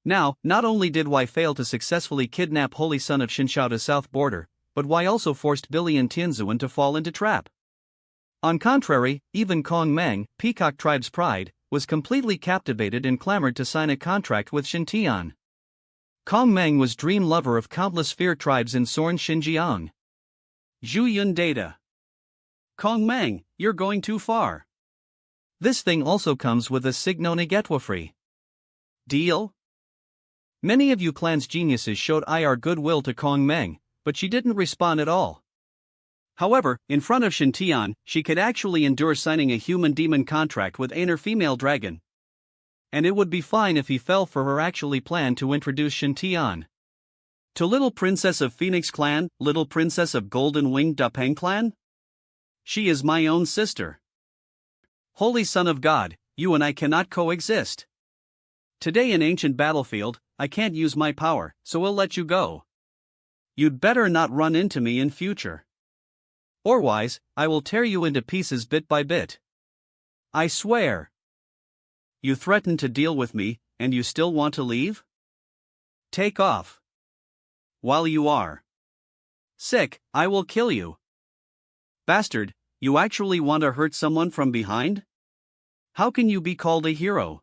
Now, not only did Y fail to successfully kidnap Holy Son of Shinshao to South Border, but Y also forced Billy and Tianzuan to fall into trap. On contrary, even Kong Meng, Peacock Tribe's pride, was completely captivated and clamored to sign a contract with Xintian. Kong Meng was dream lover of countless fear tribes in Sorn Xinjiang. Zhu Yun data. Kong Meng, you're going too far. This thing also comes with a signo negetwa free deal. Many of you clan's geniuses showed IR goodwill to Kong Meng, but she didn't respond at all. However, in front of Xintian, she could actually endure signing a human-demon contract with einer female dragon. And it would be fine if he fell for her actually planned to introduce Xintian to Little Princess of Phoenix Clan, Little Princess of Golden Winged Dapeng Clan? She is my own sister. Holy Son of God, you and I cannot coexist. Today in ancient battlefield, I can't use my power, so we'll let you go. You'd better not run into me in future. Otherwise, I will tear you into pieces bit by bit. I swear. You threatened to deal with me, and you still want to leave? Take off. While you are sick, I will kill you. Bastard, you actually want to hurt someone from behind? How can you be called a hero?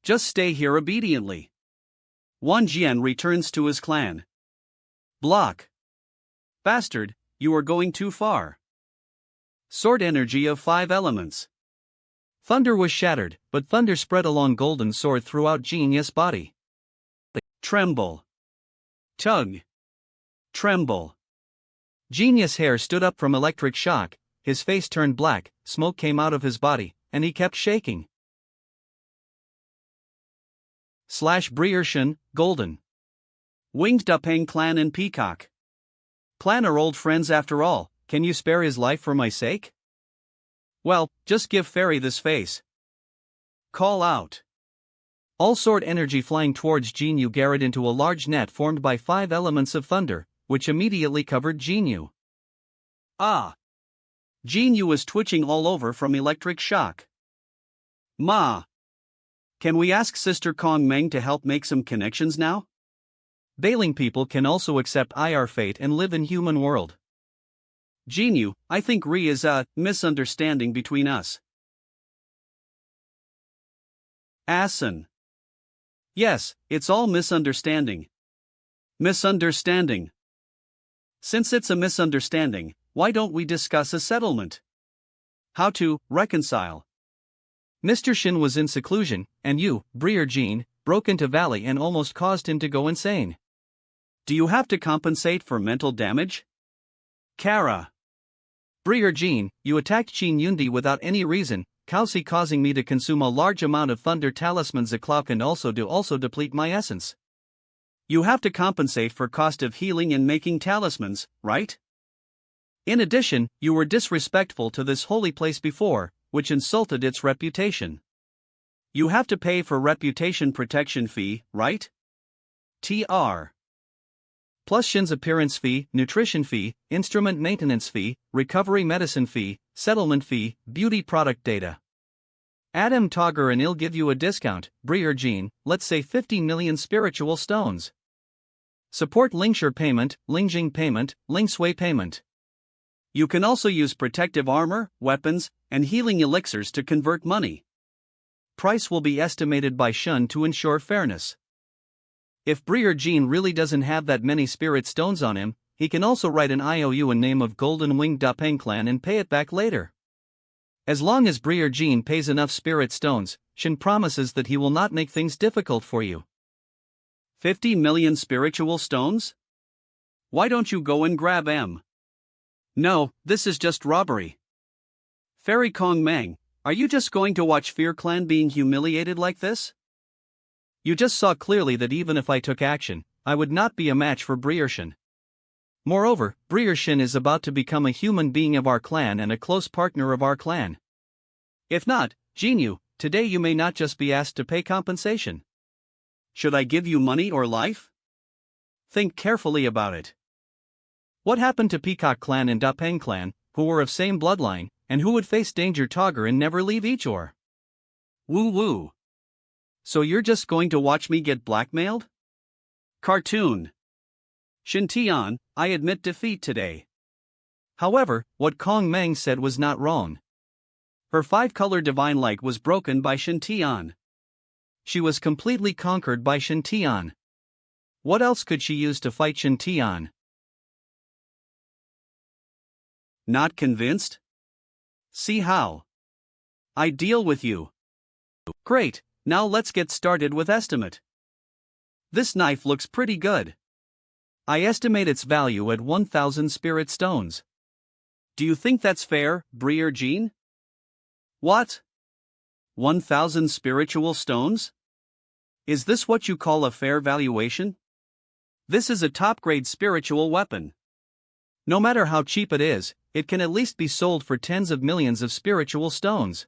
Just stay here obediently. Wan Jian returns to his clan. Block. Bastard, you are going too far. Sword energy of 5 elements. Thunder was shattered, but thunder spread along golden sword throughout Genius' body. Tremble. Tug. Tremble. Genius' hair stood up from electric shock, his face turned black, smoke came out of his body, and he kept shaking. Briarshan, Golden Winged Dapeng Clan and Peacock Clan are old friends after all, can you spare his life for my sake? Well, just give Fairy this face. Call out. All sword energy flying towards Jinyu garroted into a large net formed by 5 elements of thunder, which immediately covered Jinyu. Ah! Jinyu was twitching all over from electric shock. Ma! Can we ask Sister Kong Meng to help make some connections now? Bailing people can also accept IR fate and live in human world. Jinyu, I think Ri is a misunderstanding between us. Asan. Yes, it's all misunderstanding. Misunderstanding. Since it's a misunderstanding, why don't we discuss a settlement? How to reconcile. Mr. Shin was in seclusion, and you, Briar Jean, broke into Valley and almost caused him to go insane. Do you have to compensate for mental damage? Kara. Briar Jean, you attacked Shin Yundi without any reason, causing me to consume a large amount of thunder talismans o'clock and also deplete my essence. You have to compensate for cost of healing and making talismans, right? In addition, you were disrespectful to this holy place before, which insulted its reputation. You have to pay for reputation protection fee, right? TR. Plus Shin's appearance fee, nutrition fee, instrument maintenance fee, recovery medicine fee, settlement fee, beauty product data. Adam Togger and I'll give you a discount, Briar Jean, let's say 50 million spiritual stones. Support Lingshire payment, Lingjing payment, Lingsui payment. You can also use protective armor, weapons, and healing elixirs to convert money. Price will be estimated by Shun to ensure fairness. If Briar Jean really doesn't have that many spirit stones on him, he can also write an IOU in name of Golden Winged Dapeng clan and pay it back later. As long as Briar Jean pays enough spirit stones, Shin promises that he will not make things difficult for you. 50 million spiritual stones? Why don't you go and grab M? No, this is just robbery. Fairy Kong Mang, are you just going to watch Fear Clan being humiliated like this? You just saw clearly that even if I took action, I would not be a match for Briar Shin. Moreover, Briar Shin is about to become a human being of our clan and a close partner of our clan. If not, Jinyu, today you may not just be asked to pay compensation. Should I give you money or life? Think carefully about it. What happened to Peacock clan and Dapeng clan, who were of same bloodline, and who would face danger Togger and never leave Ichor? Woo woo. So you're just going to watch me get blackmailed? Cartoon. Shintian, I admit defeat today. However, what Kong Mang said was not wrong. Her 5-color divine light was broken by Shintian. She was completely conquered by Shintian. What else could she use to fight Shintian? Not convinced? See how? I deal with you. Great, now let's get started with estimate. This knife looks pretty good. I estimate its value at 1,000 spirit stones. Do you think that's fair, Briar Jean? What? 1,000 spiritual stones? Is this what you call a fair valuation? This is a top-grade spiritual weapon. No matter how cheap it is, it can at least be sold for tens of millions of spiritual stones.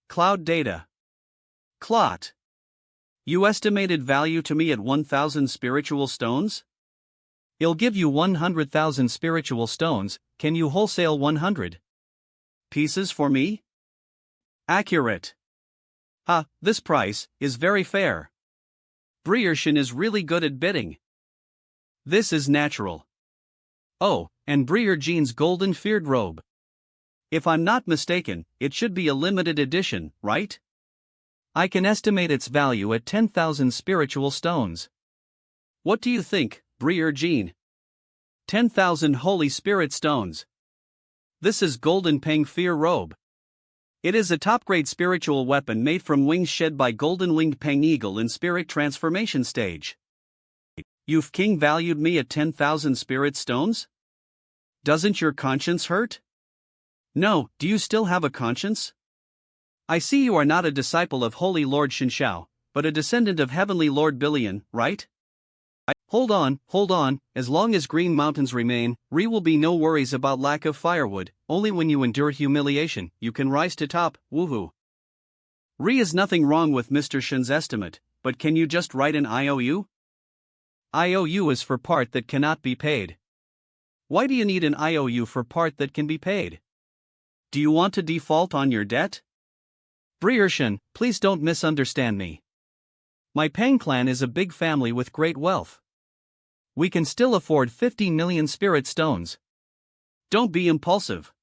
Cloud data. Clot. You estimated value to me at 1,000 spiritual stones? I'll give you 100,000 spiritual stones, can you wholesale 100 pieces for me? Accurate. This price is very fair. Briar Shin is really good at bidding. This is natural. Oh, and Briar Jean's golden feared robe. If I'm not mistaken, it should be a limited edition, right? I can estimate its value at 10,000 spiritual stones. What do you think, Briar Jean? 10,000 holy spirit stones. This is Golden Peng Fear Robe. It is a top-grade spiritual weapon made from wings shed by Golden Winged Peng Eagle in spirit transformation stage. You've king valued me at 10,000 spirit stones? Doesn't your conscience hurt? No, do you still have a conscience? I see you are not a disciple of Holy Lord Shinshao, but a descendant of Heavenly Lord Billion, right? Hold on, as long as Green Mountains remain, will be no worries about lack of firewood, only when you endure humiliation, you can rise to top, woohoo. Is nothing wrong with Mr. Shin's estimate, but can you just write an IOU? IOU is for part that cannot be paid. Why do you need an IOU for part that can be paid? Do you want to default on your debt? Briar Shin, please don't misunderstand me. My Peng clan is a big family with great wealth. We can still afford 50 million spirit stones. Don't be impulsive.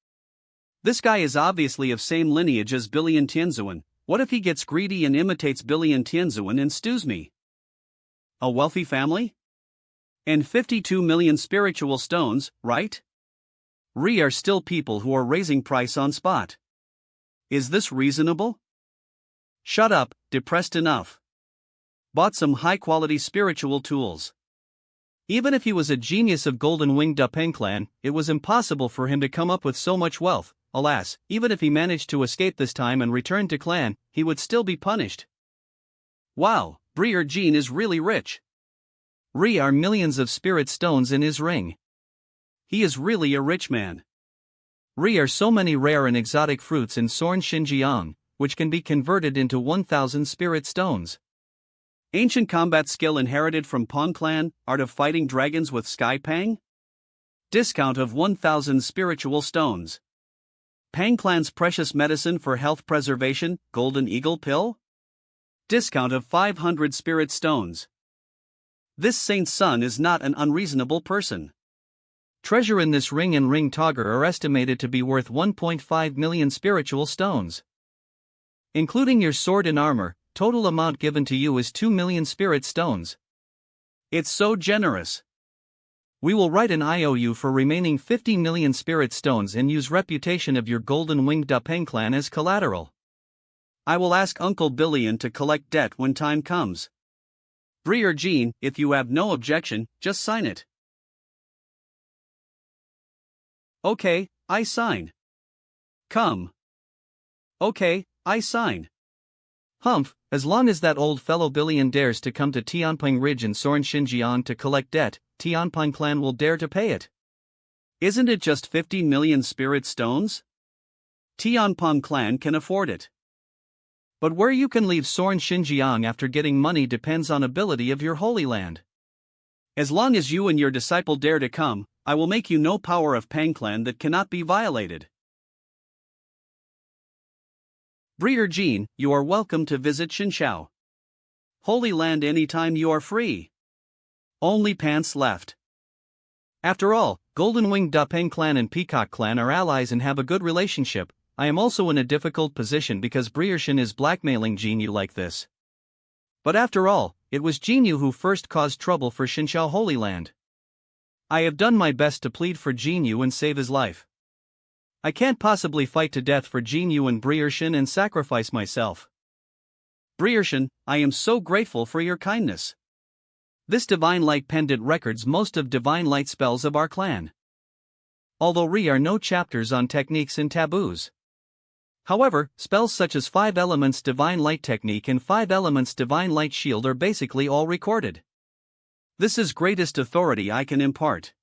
This guy is obviously of same lineage as Billion Tianzuan. What if he gets greedy and imitates Billion Tianzuan and stews me? A wealthy family? And 52 million spiritual stones, right? Are still people who are raising price on spot. Is this reasonable? Shut up, depressed enough. Bought some high-quality spiritual tools. Even if he was a genius of Golden Winged Dupeng clan, it was impossible for him to come up with so much wealth. Alas, even if he managed to escape this time and return to clan, he would still be punished. Wow, Jean is really rich. Are millions of spirit stones in his ring. He is really a rich man. Are so many rare and exotic fruits in Sorn Xinjiang, which can be converted into 1,000 spirit stones. Ancient combat skill inherited from Pong clan, art of fighting dragons with Sky Pang? Discount of 1,000 spiritual stones. Pang clan's precious medicine for health preservation, Golden Eagle Pill? Discount of 500 spirit stones. This saint's son is not an unreasonable person. Treasure in this ring and ring togger are estimated to be worth 1.5 million spiritual stones. Including your sword and armor, total amount given to you is 2 million spirit stones. It's so generous. We will write an IOU for remaining 50 million spirit stones and use reputation of your Golden Winged Dupeng clan as collateral. I will ask Uncle Billion to collect debt when time comes. Jean, if you have no objection, just sign it. Okay, I sign. Come. Okay, I sign. Humph, as long as that old fellow Billion dares to come to Tianping Ridge in Sorn Xinjiang to collect debt, Tianping clan will dare to pay it. Isn't it just 50 million spirit stones? Tianping clan can afford it. But where you can leave Sorn Xinjiang after getting money depends on ability of your Holy Land. As long as you and your disciple dare to come, I will make you no power of Pang clan that cannot be violated. Jean, you are welcome to visit Xinxiao Holy Land anytime you are free. Only pants left. After all, Golden Winged Dupeng clan and Peacock clan are allies and have a good relationship. I am also in a difficult position because Briarshan is blackmailing Jinyu like this. But after all, it was Jinyu who first caused trouble for Xinxiao Holy Land. I have done my best to plead for Jinyu and save his life. I can't possibly fight to death for Jinyu and Briarshan and sacrifice myself. Briarshan, I am so grateful for your kindness. This Divine Light pendant records most of Divine Light spells of our clan. Although are no chapters on techniques and taboos. However, spells such as 5 Elements Divine Light Technique and 5 Elements Divine Light Shield are basically all recorded. This is greatest authority I can impart.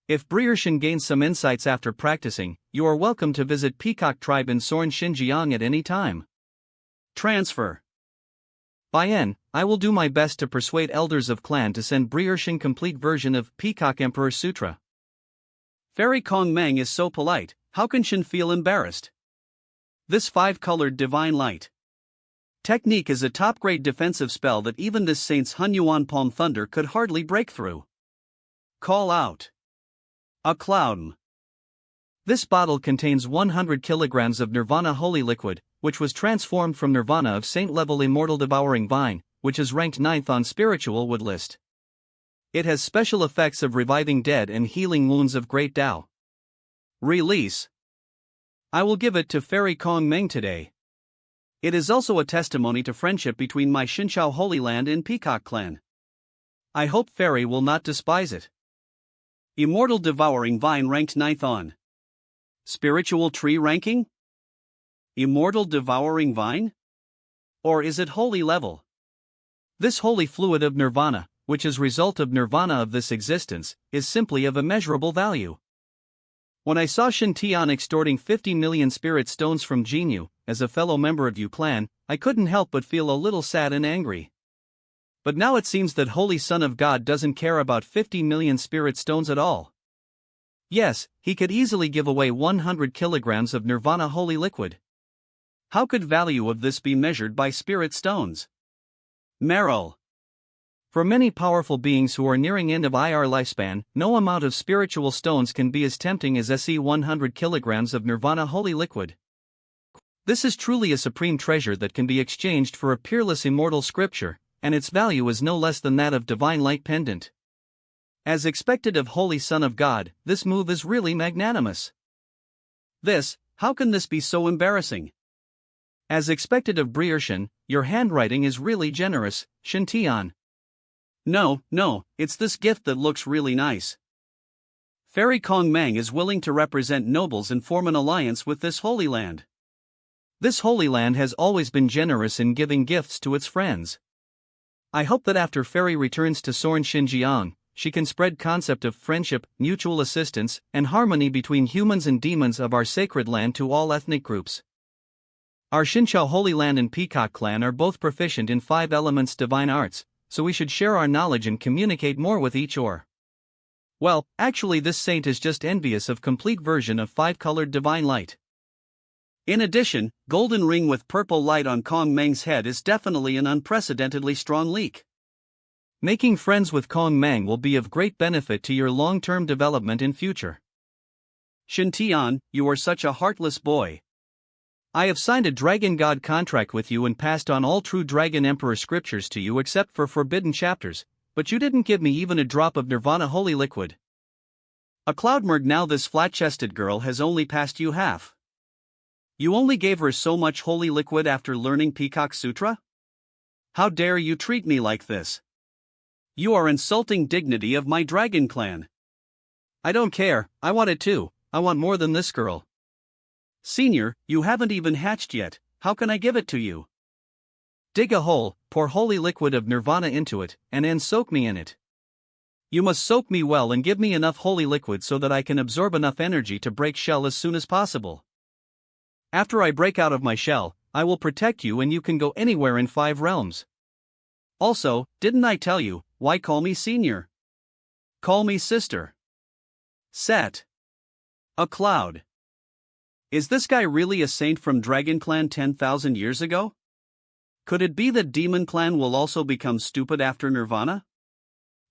If Briarshan gains some insights after practicing, you are welcome to visit Peacock Tribe in Sorn Xinjiang at any time. Transfer. By N, I will do my best to persuade elders of clan to send Briarshan complete version of Peacock Emperor Sutra. Fairy Kong Meng is so polite, how can Shin feel embarrassed? This 5-colored Divine Light technique is a top-grade defensive spell that even this Saint's Hunyuan Palm Thunder could hardly break through. Call out. A cloud. This bottle contains 100 kilograms of Nirvana Holy Liquid, which was transformed from Nirvana of Saint-level Immortal Devouring Vine, which is ranked 9th on Spiritual Wood list. It has special effects of reviving dead and healing wounds of Great Tao. Release. I will give it to Fairy Kong Meng today. It is also a testimony to friendship between my Xinxiao Holy Land and Peacock clan. I hope Fairy will not despise it. Immortal Devouring Vine ranked 9th on Spiritual Tree ranking? Immortal Devouring Vine? Or is it holy level? This holy fluid of Nirvana, which is result of Nirvana of this existence, is simply of immeasurable value. When I saw Shin Tian extorting 50 million spirit stones from Jinyu, as a fellow member of Yu clan, I couldn't help but feel a little sad and angry. But now it seems that Holy Son of God doesn't care about 50 million spirit stones at all. Yes, he could easily give away 100 kilograms of Nirvana Holy Liquid. How could value of this be measured by spirit stones? Meryl. For many powerful beings who are nearing end of IR lifespan, no amount of spiritual stones can be as tempting as SE 100 kilograms of nirvana holy liquid. This is truly a supreme treasure that can be exchanged for a peerless immortal scripture, and its value is no less than that of divine light pendant. As expected of Holy Son of God, this move is really magnanimous. How can this be so embarrassing? As expected of Briershin, your handwriting is really generous, Shintian. No, it's this gift that looks really nice. Fairy Kong Mang is willing to represent nobles and form an alliance with this holy land. This holy land has always been generous in giving gifts to its friends. I hope that after Fairy returns to Sorn Xinjiang, she can spread concept of friendship, mutual assistance, and harmony between humans and demons of our sacred land to all ethnic groups. Our Xinqiao Holy Land and Peacock Clan are both proficient in 5 elements divine arts, so we should share our knowledge and communicate more with each or. Well, actually this saint is just envious of complete version of 5-colored divine light. In addition, golden ring with purple light on Kong Meng's head is definitely an unprecedentedly strong leak. Making friends with Kong Mang will be of great benefit to your long-term development in future. Shintian, you are such a heartless boy. I have signed a Dragon God contract with you and passed on all true Dragon Emperor scriptures to you except for forbidden chapters, but you didn't give me even a drop of Nirvana holy liquid. A Cloudmerg, now this flat-chested girl has only passed you half. You only gave her so much holy liquid after learning Peacock Sutra? How dare you treat me like this? You are insulting dignity of my dragon clan. I don't care, I want it too, I want more than this girl. Senior, you haven't even hatched yet, how can I give it to you? Dig a hole, pour holy liquid of nirvana into it, and then soak me in it. You must soak me well and give me enough holy liquid so that I can absorb enough energy to break shell as soon as possible. After I break out of my shell, I will protect you and you can go anywhere in 5 realms. Also, didn't I tell you, why call me senior? Call me sister. Set. A cloud. Is this guy really a saint from Dragon Clan 10,000 years ago? Could it be that Demon Clan will also become stupid after Nirvana?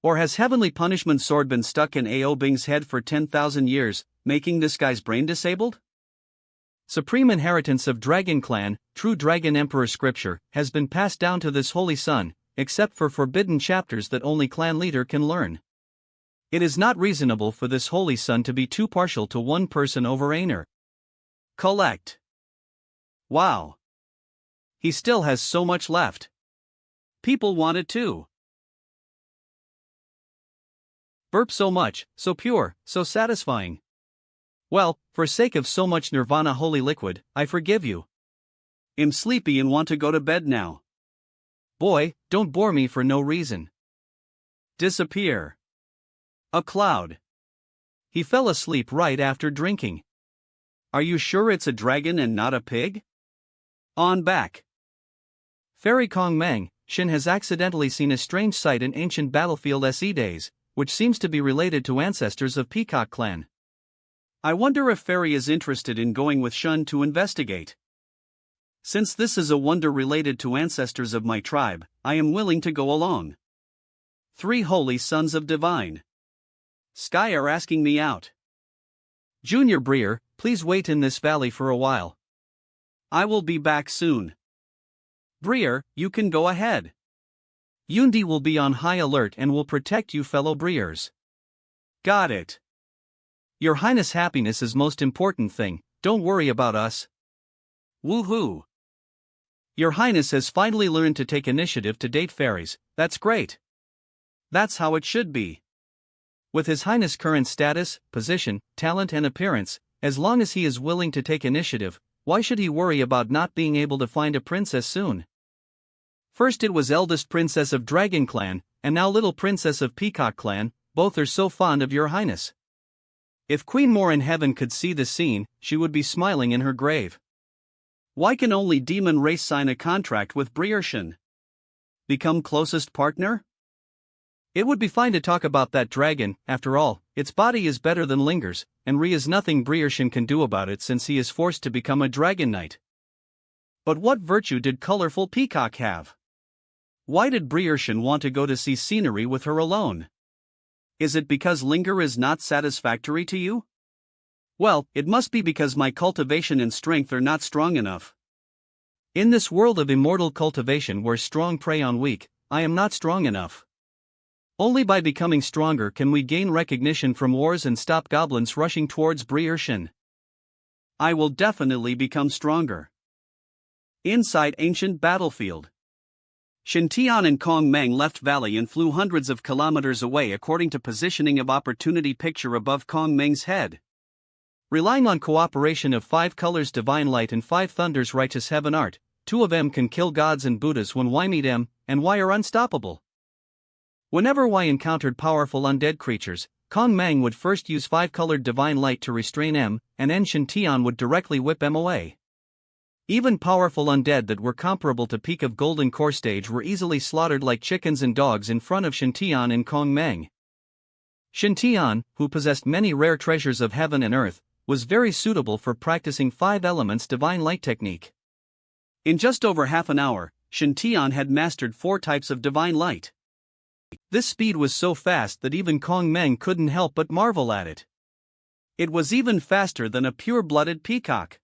Or has Heavenly Punishment Sword been stuck in Ao Bing's head for 10,000 years, making this guy's brain disabled? Supreme inheritance of Dragon Clan, true Dragon Emperor scripture, has been passed down to this holy son, except for forbidden chapters that only clan leader can learn. It is not reasonable for this holy son to be too partial to one person over another. Collect. Wow. He still has so much left. People want it too. Burp so much, so pure, so satisfying. Well, for sake of so much nirvana holy liquid, I forgive you. I'm sleepy and want to go to bed now. Boy, don't bore me for no reason. Disappear. A cloud. He fell asleep right after drinking. Are you sure it's a dragon and not a pig? On back. Fairy Kong Mang, Shin has accidentally seen a strange sight in ancient battlefield SE days, which seems to be related to ancestors of Peacock Clan. I wonder if Fairy is interested in going with Shun to investigate. Since this is a wonder related to ancestors of my tribe, I am willing to go along. 3 holy sons of divine sky are asking me out. Junior Breer, please wait in this valley for a while. I will be back soon. Breer, you can go ahead. Yundi will be on high alert and will protect you fellow Breers. Got it. Your Highness' happiness is most important thing, don't worry about us. Woohoo. Your Highness has finally learned to take initiative to date fairies, that's great. That's how it should be. With His Highness' current status, position, talent and appearance, as long as he is willing to take initiative, why should he worry about not being able to find a princess soon? First it was eldest princess of Dragon Clan, and now little princess of Peacock Clan, both are so fond of your Highness. If Queen Moore in heaven could see the scene, she would be smiling in her grave. Why can only demon race sign a contract with Briershin? Become closest partner? It would be fine to talk about that dragon, after all, its body is better than Linger's, and is nothing Briershin can do about it since he is forced to become a dragon knight. But what virtue did colorful Peacock have? Why did Briershin want to go to see scenery with her alone? Is it because linger is not satisfactory to you? Well, it must be because my cultivation and strength are not strong enough. In this world of immortal cultivation where strong prey on weak, I am not strong enough. Only by becoming stronger can we gain recognition from wars and stop goblins rushing towards Briershin. I will definitely become stronger. Inside ancient battlefield. Shintian and Kong Meng left valley and flew hundreds of kilometers away according to positioning of opportunity picture above Kong Meng's head. Relying on cooperation of 5 colors divine light and 5 thunders righteous heaven art, 2 of them can kill gods and Buddhas when Y meet M, and Y are unstoppable. Whenever Y encountered powerful undead creatures, Kong Meng would first use 5-colored divine light to restrain M, and N Shintian would directly whip M away. Even powerful undead that were comparable to peak of golden core stage were easily slaughtered like chickens and dogs in front of Shintian and Kong Meng. Shintian, who possessed many rare treasures of heaven and earth, was very suitable for practicing 5 elements divine light technique. In just over half an hour, Shintian had mastered 4 types of divine light. This speed was so fast that even Kong Meng couldn't help but marvel at it. It was even faster than a pure-blooded peacock.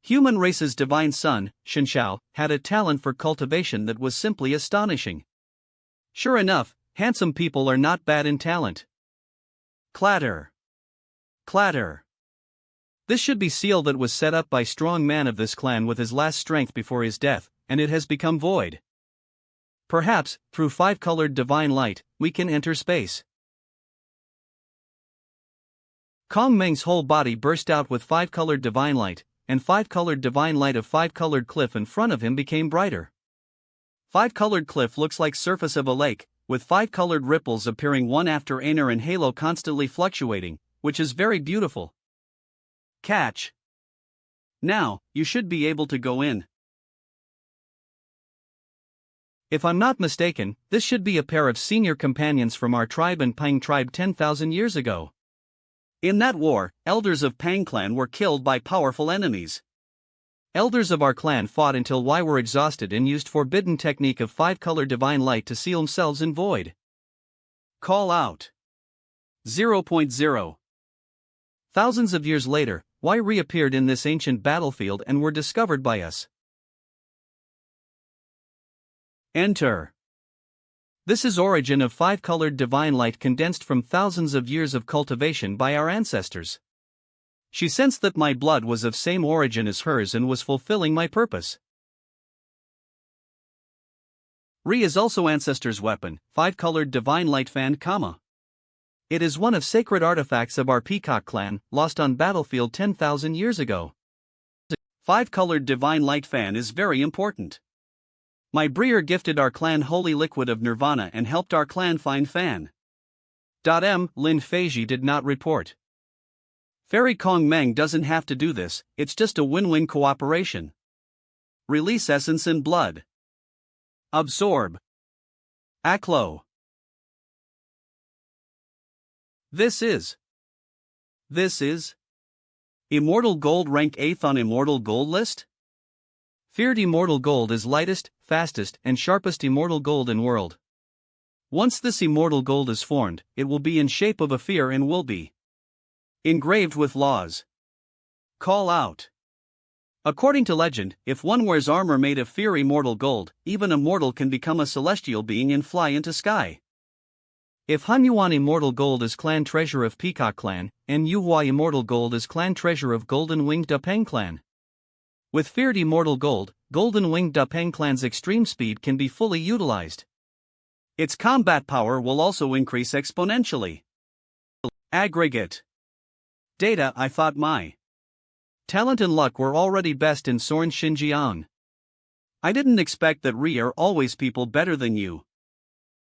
Human race's divine son, Shinshao, had a talent for cultivation that was simply astonishing. Sure enough, handsome people are not bad in talent. Clatter. Clatter. This should be seal that was set up by strong man of this clan with his last strength before his death, and it has become void. Perhaps, through 5-colored divine light, we can enter space. Kong Meng's whole body burst out with 5-colored divine light, and 5-colored divine light of 5-colored cliff in front of him became brighter. 5-colored cliff looks like surface of a lake, with 5-colored ripples appearing one after another and halo constantly fluctuating, which is very beautiful. Catch. Now, you should be able to go in. If I'm not mistaken, this should be a pair of senior companions from our tribe and Pang tribe 10,000 years ago. In that war, elders of Pang clan were killed by powerful enemies. Elders of our clan fought until Y were exhausted and used forbidden technique of 5-color divine light to seal themselves in void. Call out. 0.0. Thousands of years later, Y reappeared in this ancient battlefield and were discovered by us. Enter. This is origin of 5-colored divine light condensed from thousands of years of cultivation by our ancestors. She sensed that my blood was of same origin as hers and was fulfilling my purpose. Re is also ancestor's weapon, 5-colored divine light fan, It is one of sacred artifacts of our peacock clan, lost on battlefield 10,000 years ago. 5-colored divine light fan is very important. My Breer gifted our clan holy liquid of nirvana and helped our clan find fan. M. Lin Feiji did not report. Fairy Kong Meng doesn't have to do this, it's just a win-win cooperation. Release essence in blood. Absorb. Aklo. This is Immortal Gold rank 8th on Immortal Gold list? Feared Immortal Gold is lightest, fastest, and sharpest Immortal Gold in world. Once this Immortal Gold is formed, it will be in shape of a fear and will be engraved with laws. Call out. According to legend, if one wears armor made of fear Immortal Gold, even a mortal can become a celestial being and fly into sky. If Hanyuan Immortal Gold is clan treasure of Peacock clan, and Yuhua Immortal Gold is clan treasure of Golden Winged Dapeng clan. With feared Immortal Gold, Golden Winged Dapeng clan's extreme speed can be fully utilized. Its combat power will also increase exponentially. Aggregate. Data. I thought my talent and luck were already best in Sorn Xinjiang. I didn't expect that Re are always people better than you.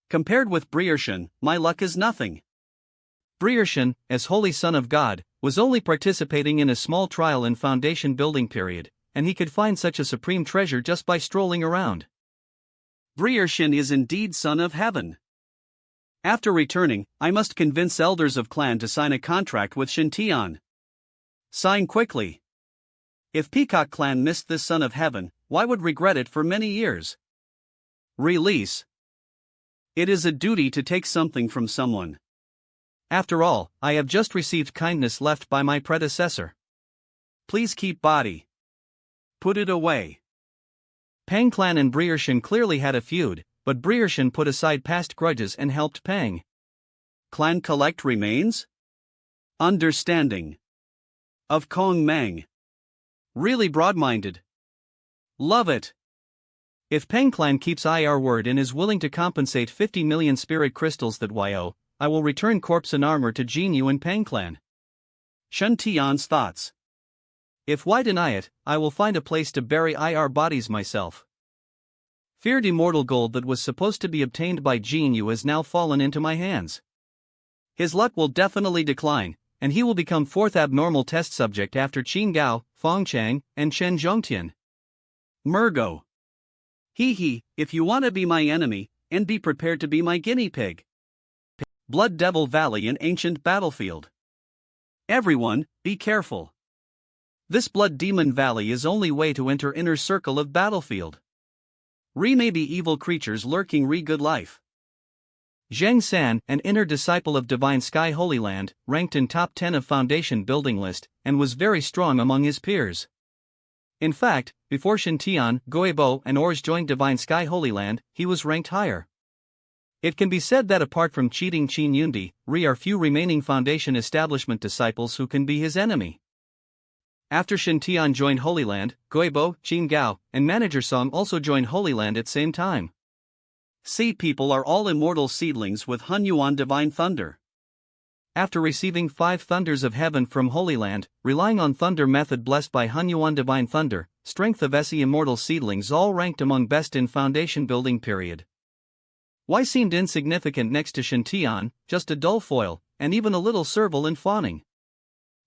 Compared with Briershin, my luck is nothing. Briershin, as Holy Son of God, was only participating in a small trial in Foundation building period, and he could find such a supreme treasure just by strolling around. Briershin is indeed Son of Heaven. After returning, I must convince elders of clan to sign a contract with Shintian. Sign quickly. If Peacock clan missed this Son of Heaven, why would regret it for many years? Release. It is a duty to take something from someone. After all, I have just received kindness left by my predecessor. Please keep body. Put it away. Pang Clan and Briershan clearly had a feud, but Briershan put aside past grudges and helped Pang Clan collect remains? Understanding. Of Kong Mang. Really broad-minded. Love it. If Pang Clan keeps IR word and is willing to compensate 50 million spirit crystals that YO, I will return corpse and armor to Jinyu and Pang Clan. Shen Tian's thoughts. If Y deny it, I will find a place to bury IR bodies myself. Feared immortal gold that was supposed to be obtained by Jinyu has now fallen into my hands. His luck will definitely decline, and he will become fourth abnormal test subject after Qin Gao, Fong Chang, and Chen Zhongtian. Murgo. Hee, if you want to be my enemy, and be prepared to be my guinea pig. Blood Devil Valley and Ancient Battlefield. Everyone, be careful. This Blood Demon Valley is only way to enter inner circle of battlefield. May be evil creatures lurking good life. Zheng San, an inner disciple of Divine Sky Holy Land, ranked in top 10 of Foundation building list, and was very strong among his peers. In fact, before Shintian, Goebo and Ors joined Divine Sky Holy Land, he was ranked higher. It can be said that apart from cheating Qin Yundi, are few remaining Foundation establishment disciples who can be his enemy. After Shintian joined Holy Land, Goebo, Qin Gao, and Manager Song also joined Holy Land at same time. Sea people are all immortal seedlings with Hunyuan Divine Thunder. After receiving 5 thunders of heaven from Holy Land, relying on thunder method blessed by Hunyuan Divine Thunder, strength of SE immortal seedlings all ranked among best in Foundation building period. Y seemed insignificant next to Shintian, just a dull foil, and even a little servile in fawning.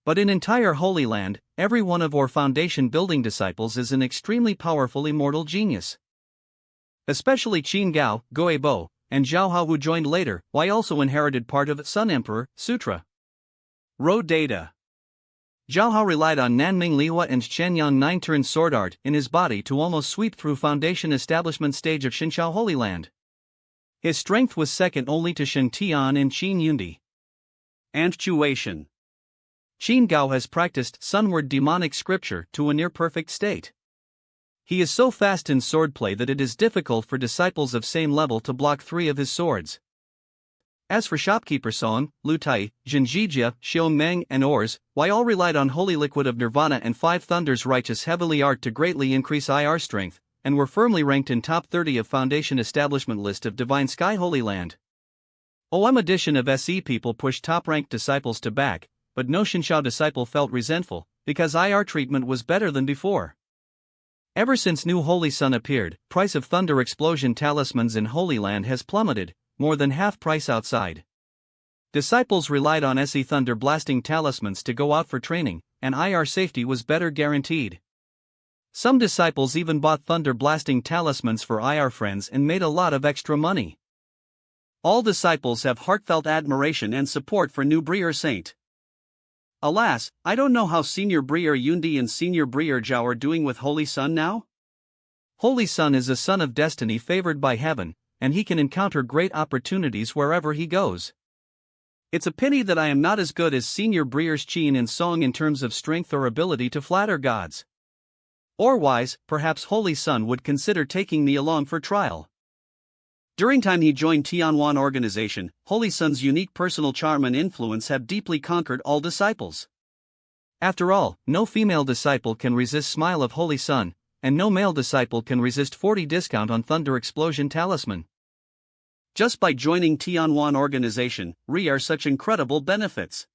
But in entire Holy Land, every one of our Foundation building disciples is an extremely powerful immortal genius. Especially Qin Gao, Goebo, and Zhao Hao who joined later, Y also inherited part of Sun Emperor, Sutra. Raw data. Zhao Hao relied on Nanming Liwa and Shenyang 9-turn sword art in his body to almost sweep through Foundation establishment stage of Xinqiao Holy Land. His strength was second only to Shen Tian and Qin Yundi. Antuation. Qin Gao has practiced sunward demonic scripture to a near-perfect state. He is so fast in swordplay that it is difficult for disciples of same level to block 3 of his swords. As for Shopkeeper Song, Lu Tai, Jinjijia, Xiong Meng, and Ors, Y all relied on Holy Liquid of Nirvana and 5 Thunders Righteous Heavenly Art to greatly increase IR strength, and were firmly ranked in top 30 of Foundation establishment list of Divine Sky Holy Land. OM edition of SE people pushed top-ranked disciples to back, but no Xinqiao disciple felt resentful, because IR treatment was better than before. Ever since New Holy Sun appeared, price of Thunder Explosion talismans in Holy Land has plummeted, more than half price outside. Disciples relied on SE Thunder Blasting talismans to go out for training, and IR safety was better guaranteed. Some disciples even bought Thunder Blasting talismans for IR friends and made a lot of extra money. All disciples have heartfelt admiration and support for new Brier Saint. Alas, I don't know how Senior Brier Yundi and Senior Brier Zhao are doing with Holy Sun now? Holy Sun is a son of destiny favored by heaven, and he can encounter great opportunities wherever he goes. It's a pity that I am not as good as Senior Briers Qin and Song in terms of strength or ability to flatter gods. Or wise, perhaps Holy Sun would consider taking me along for trial. During time he joined Tianwan organization, Holy Sun's unique personal charm and influence have deeply conquered all disciples. After all, no female disciple can resist Smile of Holy Sun, and no male disciple can resist 40 discount on Thunder Explosion talisman. Just by joining Tianwan organization, are such incredible benefits.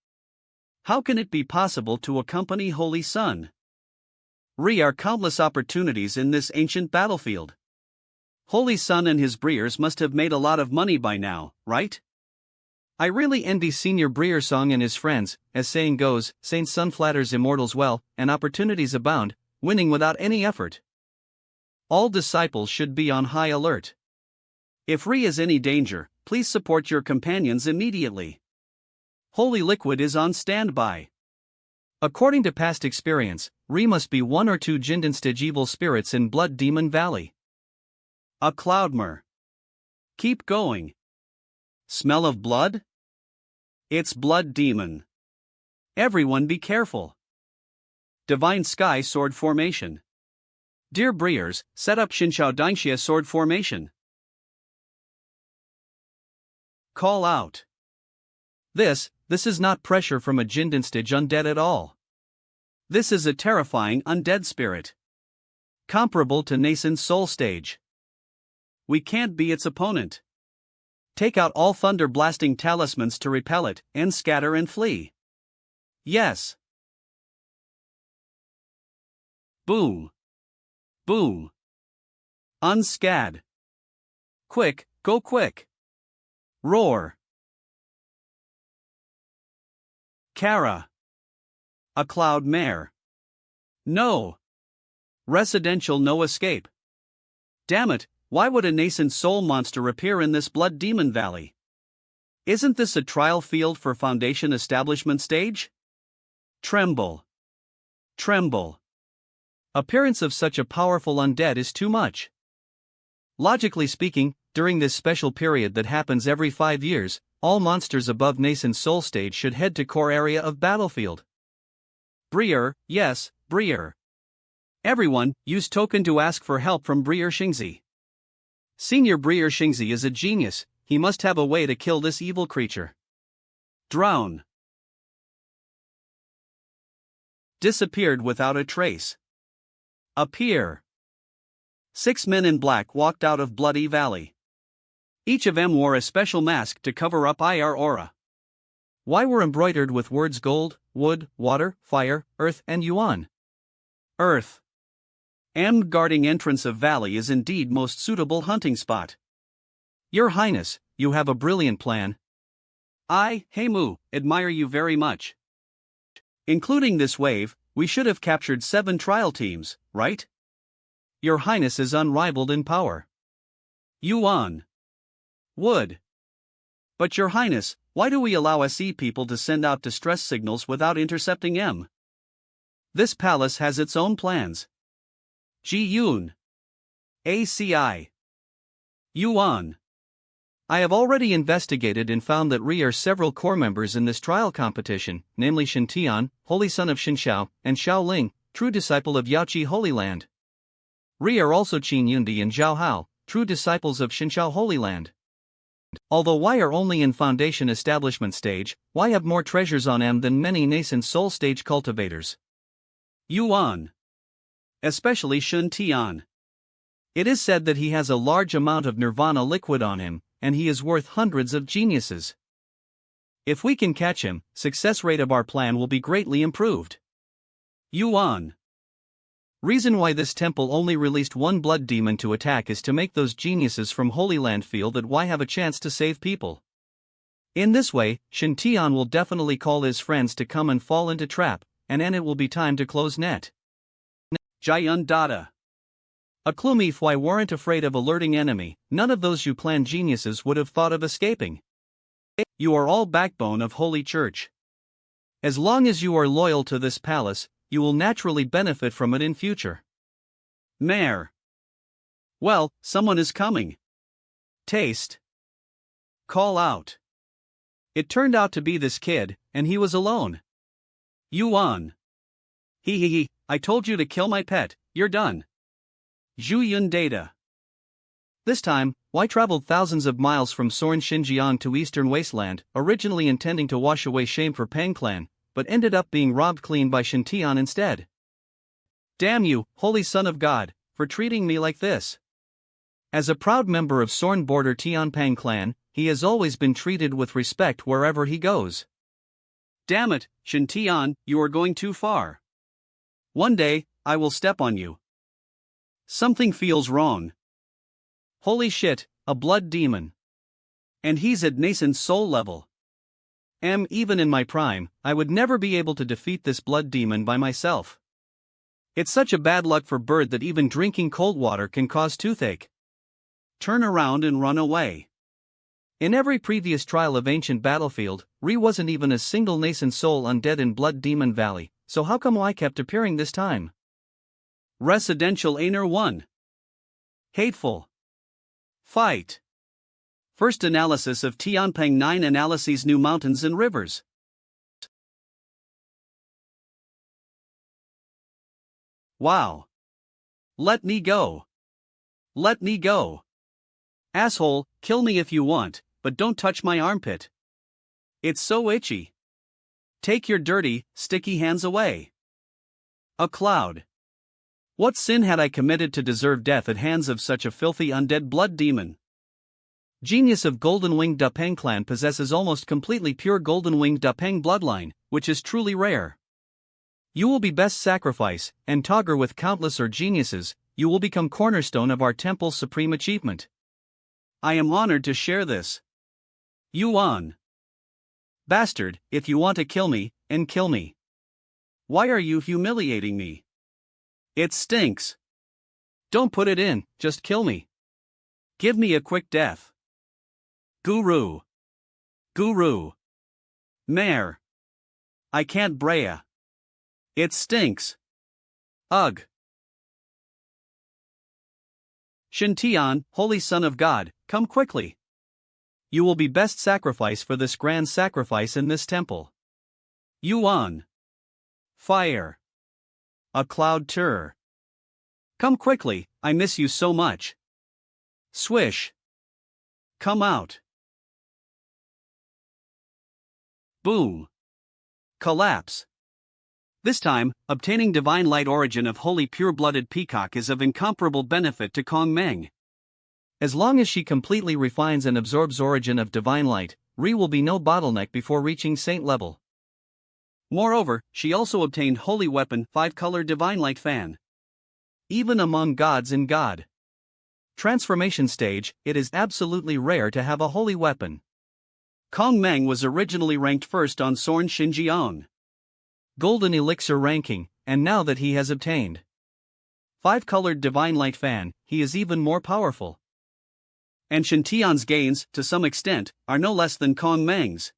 How can it be possible to accompany Holy Sun? Are countless opportunities in this ancient battlefield. Holy Sun and his Briers must have made a lot of money by now, right? I really envy Senior Brier Song and his friends, as saying goes, Saint Sun flatters immortals well, and opportunities abound, winning without any effort. All disciples should be on high alert. If is any danger, please support your companions immediately. Holy Liquid is on standby. According to past experience, must be 1 or 2 Jindan stage evil spirits in Blood Demon Valley. A Cloudmer. Keep going. Smell of blood? It's blood demon. Everyone be careful. Divine Sky Sword Formation. Dear Breers, set up Shinshao Dainxia Sword Formation. Call out. This is not pressure from a Jinden stage undead at all. This is a terrifying undead spirit. Comparable to nascent soul stage. We can't be its opponent. Take out all thunder blasting talismans to repel it, and scatter and flee. Yes. Boom. Boom. Unscad. Quick, go quick. Roar. Kara. A cloud mare. No. Residential no escape. Damn it, why would a nascent soul monster appear in this blood demon valley? Isn't this a trial field for foundation establishment stage? Tremble. Tremble. Appearance of such a powerful undead is too much. Logically speaking, during this special period that happens every 5 years, all monsters above nascent soul stage should head to core area of battlefield. Breer, yes, Breer. Everyone, use token to ask for help from Breer Xingzi. Senior Breer Xingzi is a genius, he must have a way to kill this evil creature. Drown. Disappeared without a trace. Appear. 6 men in black walked out of Bloody Valley. Each of them wore a special mask to cover up IR aura. Why were embroidered with words gold, wood, water, fire, earth, and yuan? Earth. Guarding entrance of valley is indeed most suitable hunting spot. Your Highness, you have a brilliant plan. I, Heimu, admire you very much. Including this wave, we should have captured 7 trial teams, right? Your Highness is unrivaled in power. Yuan. Would. But Your Highness, why do we allow SE people to send out distress signals without intercepting M? This palace has its own plans. Ji Yun. ACI. Yuan. I have already investigated and found that Ri are several core members in this trial competition, namely Shen Tian, holy son of Shinshao, and Xiao Ling, true disciple of Yaoqi Holy Land. Ri are also Qin Yundi and Zhao Hao, true disciples of Shinshao Holy Land. Although Y are only in foundation establishment stage, Y have more treasures on M than many nascent soul stage cultivators. Yuan. Especially Shen Tian. It is said that he has a large amount of nirvana liquid on him, and he is worth hundreds of geniuses. If we can catch him, success rate of our plan will be greatly improved. Yuan. Reason why this temple only released 1 blood demon to attack is to make those geniuses from Holy Land feel that Y have a chance to save people. In this way, Shen Tian will definitely call his friends to come and fall into trap, and then it will be time to close net. Jiayun Dada. A clue if Y weren't afraid of alerting enemy, none of those you planned geniuses would have thought of escaping. You are all backbone of Holy Church. As long as you are loyal to this palace, you will naturally benefit from it in future. Mayor. Well, someone is coming. Taste. Call out. It turned out to be this kid, and he was alone. Yuan. He, I told you to kill my pet, you're done. Zhuyun Data. This time, Y traveled thousands of miles from Soren Xinjiang to Eastern Wasteland, originally intending to wash away shame for Pang Clan, but ended up being robbed clean by Shen Tian instead. Damn you, holy son of God, for treating me like this. As a proud member of Sorn border Tianpang clan, he has always been treated with respect wherever he goes. Damn it, Shen Tian, you are going too far. One day, I will step on you. Something feels wrong. Holy shit, a blood demon. And he's at nascent soul level. Even in my prime, I would never be able to defeat this blood demon by myself. It's such a bad luck for bird that even drinking cold water can cause toothache. Turn around and run away. In every previous trial of Ancient Battlefield, Ri wasn't even a single nascent soul undead in Blood Demon Valley, so how come I kept appearing this time? Residential Aner 1. Hateful. Fight. First analysis of Tianpeng 9 analyses new mountains and rivers. Wow. Let me go. Let me go. Asshole, kill me if you want, but don't touch my armpit. It's so itchy. Take your dirty, sticky hands away. A cloud. What sin had I committed to deserve death at hands of such a filthy undead blood demon? Genius of Golden-Winged Dapeng clan possesses almost completely pure Golden-Winged Dapeng bloodline, which is truly rare. You will be best sacrifice, and Togger with countless or geniuses, you will become cornerstone of our temple's supreme achievement. I am honored to share this. Yuan. Bastard, if you want to kill me, and kill me. Why are you humiliating me? It stinks. Don't put it in, just kill me. Give me a quick death. Guru. Guru. Mare. I can't Brea. It stinks. Ugh. Shintian, Holy Son of God, come quickly. You will be best sacrifice for this grand sacrifice in this temple. Yuan. Fire. A cloud tour. Come quickly, I miss you so much. Swish. Come out. Boom. Collapse. This time, obtaining divine light origin of holy pure-blooded peacock is of incomparable benefit to Kong Meng. As long as she completely refines and absorbs origin of divine light, Ri will be no bottleneck before reaching saint level. Moreover, she also obtained holy weapon 5-color divine light fan. Even among gods in God transformation stage, it is absolutely rare to have a holy weapon. Kong Meng was originally ranked first on Sorn Xinjiang Golden Elixir ranking, and now that he has obtained 5-colored divine light fan, he is even more powerful. And Shintian's gains, to some extent, are no less than Kong Meng's.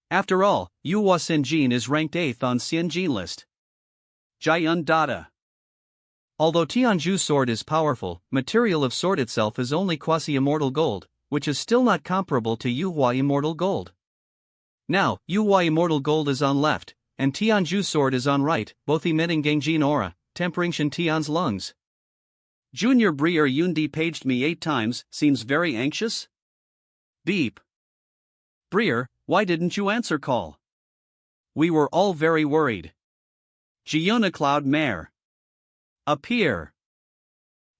After all, Yuhua Senjin is ranked 8th on Xianjin list. Jiayun Dada. Although Tianju's sword is powerful, material of sword itself is only quasi-immortal gold, which is still not comparable to Yuhua Immortal Gold. Now, Yuhua Immortal Gold is on left, and Tianju's sword is on right, both emitting Gangjin aura, tempering Shintian's lungs. Junior Breer Yundi paged me 8 times, seems very anxious? Beep. Breer, why didn't you answer call? We were all very worried. Giona Cloud Mare. Appear.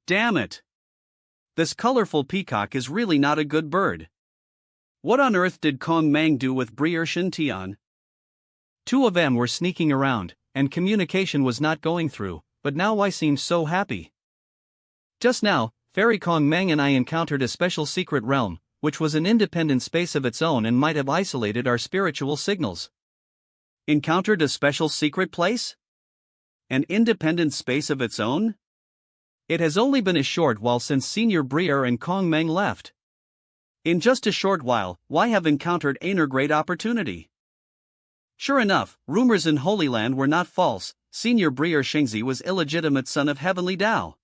Damn it. This colorful peacock is really not a good bird. What on earth did Kong Meng do with Breer Shintian? 2 of them were sneaking around, and communication was not going through, but now I seem so happy. Just now, Fairy Kong Meng and I encountered a special secret realm, which was an independent space of its own and might have isolated our spiritual signals. Encountered a special secret place? An independent space of its own? It has only been a short while since Senior Breer and Kong Meng left. In just a short while, why have encountered a great opportunity? Sure enough, rumors in Holy Land were not false. Senior Breer Xingzi was illegitimate son of Heavenly Tao.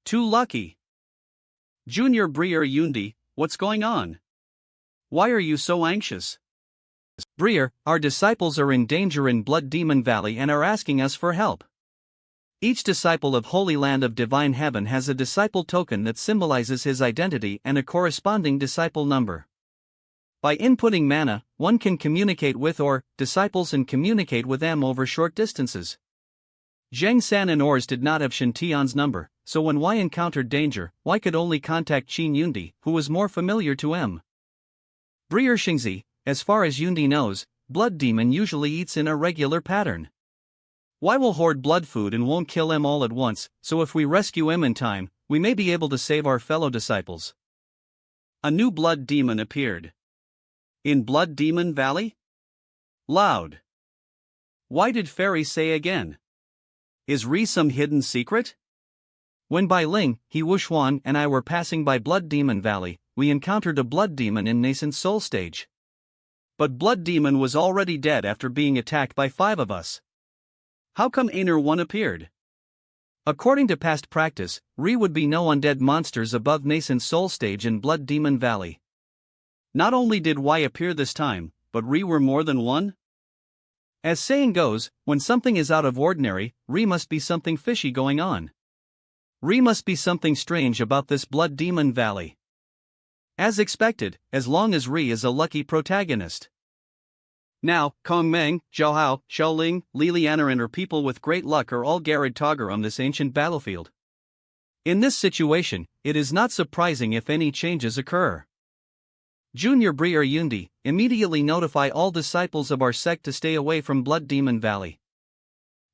Too lucky. Junior Breer Yundi, what's going on? Why are you so anxious? Breer, our disciples are in danger in Blood Demon Valley and are asking us for help. Each disciple of Holy Land of Divine Heaven has a disciple token that symbolizes his identity and a corresponding disciple number. By inputting mana, one can communicate with disciples and communicate with them over short distances. Zheng San and Ors did not have Shintian's number, so when Y encountered danger, Y could only contact Qin Yundi, who was more familiar to M. Breer Xingzi, as far as Yundi knows, Blood Demon usually eats in a regular pattern. Y will hoard blood food and won't kill M all at once, so if we rescue M in time, we may be able to save our fellow disciples. A new Blood Demon appeared. In Blood Demon Valley? Loud. Why did Fairy say again? Is Ri some hidden secret? When Bai Ling, He Wushuan and I were passing by Blood Demon Valley, we encountered a Blood Demon in nascent soul stage. But Blood Demon was already dead after being attacked by 5 of us. How come Aner 1 appeared? According to past practice, Ri would be no undead monsters above nascent soul stage in Blood Demon Valley. Not only did Y appear this time, but Re were more than one? As saying goes, when something is out of ordinary, Re must be something fishy going on. Re must be something strange about this Blood Demon Valley. As expected, as long as Re is a lucky protagonist. Now, Kong Meng, Zhao Hao, Xiaoling, Li Lianaran or people with great luck are all Garrod Togger on this ancient battlefield. In this situation, it is not surprising if any changes occur. Junior Briar Yundi, immediately notify all disciples of our sect to stay away from Blood Demon Valley.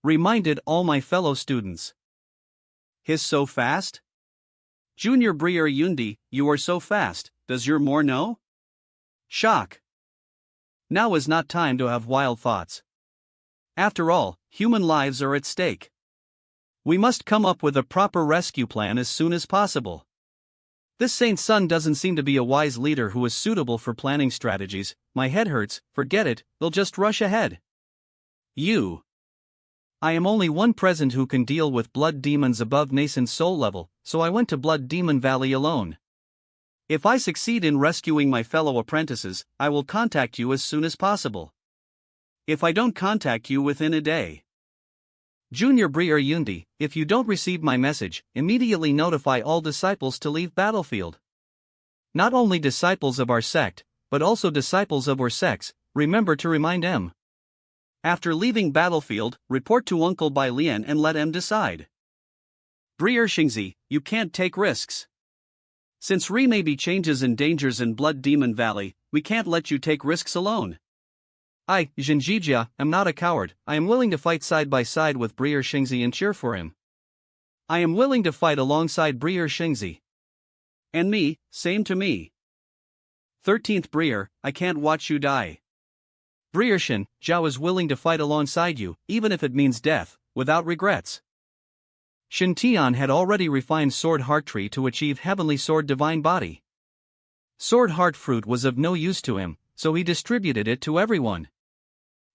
Reminded all my fellow students. His so fast? Junior Briar Yundi, you are so fast, does your more know? Shock. Now is not time to have wild thoughts. After all, human lives are at stake. We must come up with a proper rescue plan as soon as possible. This Saint's son doesn't seem to be a wise leader who is suitable for planning strategies. My head hurts, forget it, they'll just rush ahead. I am only one present who can deal with blood demons above nascent soul level, so I went to Blood Demon Valley alone. If I succeed in rescuing my fellow apprentices, I will contact you as soon as possible. If I don't contact you within a day. Junior Briar Yundi, if you don't receive my message, immediately notify all disciples to leave battlefield. Not only disciples of our sect, but also disciples of our sects, remember to remind M. After leaving battlefield, report to Uncle Bai Lian and let M decide. Briar Xingzi, you can't take risks. Since Re may be changes and dangers in Blood Demon Valley, we can't let you take risks alone. I, Zhenjijia, am not a coward. I am willing to fight side by side with Briar Xingzi and cheer for him. I am willing to fight alongside Briar Xingzi. And me, same to me. 13th Briar, I can't watch you die. Briar Shin, Zhao is willing to fight alongside you, even if it means death, without regrets. Shin Tian had already refined Sword Heart Tree to achieve Heavenly Sword Divine Body. Sword Heart Fruit was of no use to him, so he distributed it to everyone.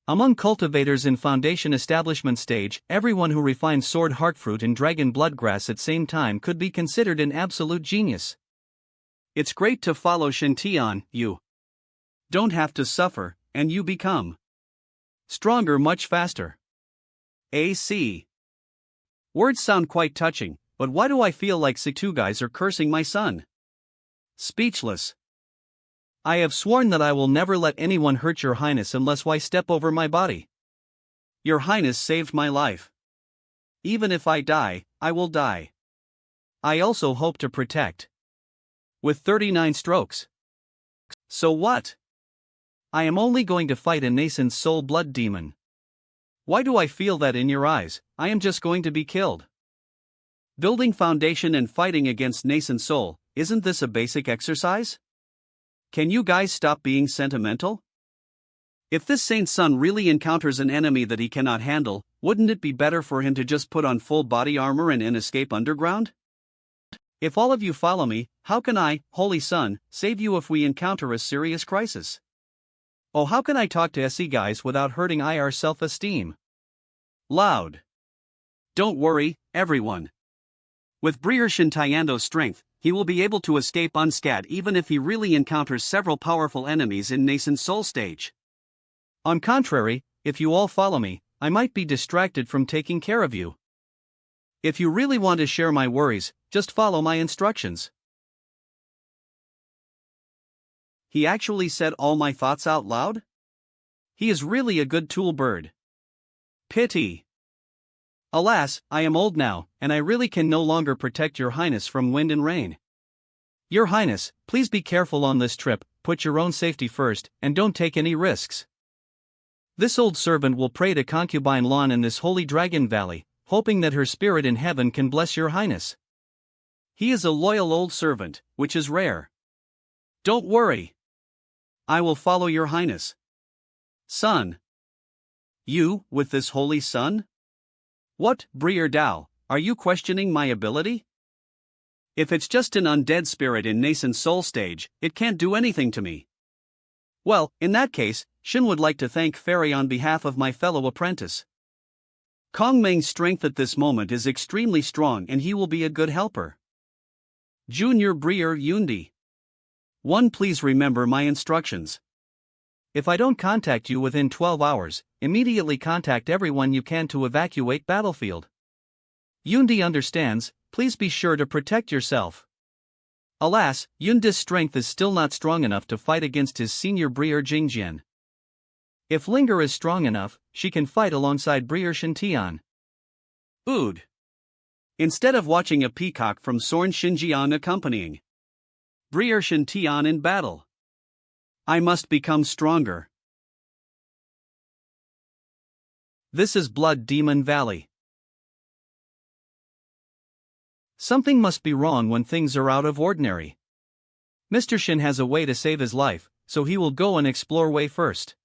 Among cultivators in Foundation Establishment stage, everyone who refined Sword Heart Fruit and Dragon Bloodgrass at same time could be considered an absolute genius. It's great to follow Shin Tian, you don't have to suffer, and you become stronger much faster. AC. Words sound quite touching, but why do I feel like Situ guys are cursing my son? Speechless. I have sworn that I will never let anyone hurt your highness unless I step over my body. Your highness saved my life. Even if I die, I will die. I also hope to protect. With 39 strokes. So what? I am only going to fight a nascent soul blood demon. Why do I feel that in your eyes? I am just going to be killed. Building foundation and fighting against nascent soul, isn't this a basic exercise? Can you guys stop being sentimental? If this saint's son really encounters an enemy that he cannot handle, wouldn't it be better for him to just put on full body armor and escape underground? If all of you follow me, how can I, Holy Son, save you if we encounter a serious crisis? Oh, how can I talk to SE guys without hurting IR self-esteem? Loud. Don't worry, everyone. With Briar Shintayando's strength, he will be able to escape unscathed even if he really encounters several powerful enemies in nascent soul stage. On contrary, if you all follow me, I might be distracted from taking care of you. If you really want to share my worries, just follow my instructions. He actually said all my thoughts out loud? He is really a good tool bird. Pity. Alas, I am old now, and I really can no longer protect your highness from wind and rain. Your highness, please be careful on this trip, put your own safety first, and don't take any risks. This old servant will pray to concubine Lan in this holy dragon valley, hoping that her spirit in heaven can bless your highness. He is a loyal old servant, which is rare. Don't worry. I will follow your highness. Son. You, with this holy son? What, Briar Dao, are you questioning my ability? If it's just an undead spirit in nascent soul stage, it can't do anything to me. Well, in that case, Shin would like to thank Fairy on behalf of my fellow apprentice. Kong Meng's strength at this moment is extremely strong and he will be a good helper. Junior Briar Yundi. 1. Please remember my instructions. If I don't contact you within 12 hours, immediately contact everyone you can to evacuate battlefield. Yundi understands, please be sure to protect yourself. Alas, Yundi's strength is still not strong enough to fight against his senior Brier Jingjian. If Linger is strong enough, she can fight alongside Brier Shintian. Ood. Instead of watching a peacock from Sorn Xinjiang accompanying Brier Shintian in battle, I must become stronger. This is Blood Demon Valley. Something must be wrong when things are out of ordinary. Mr. Shin has a way to save his life, so he will go and explore way first.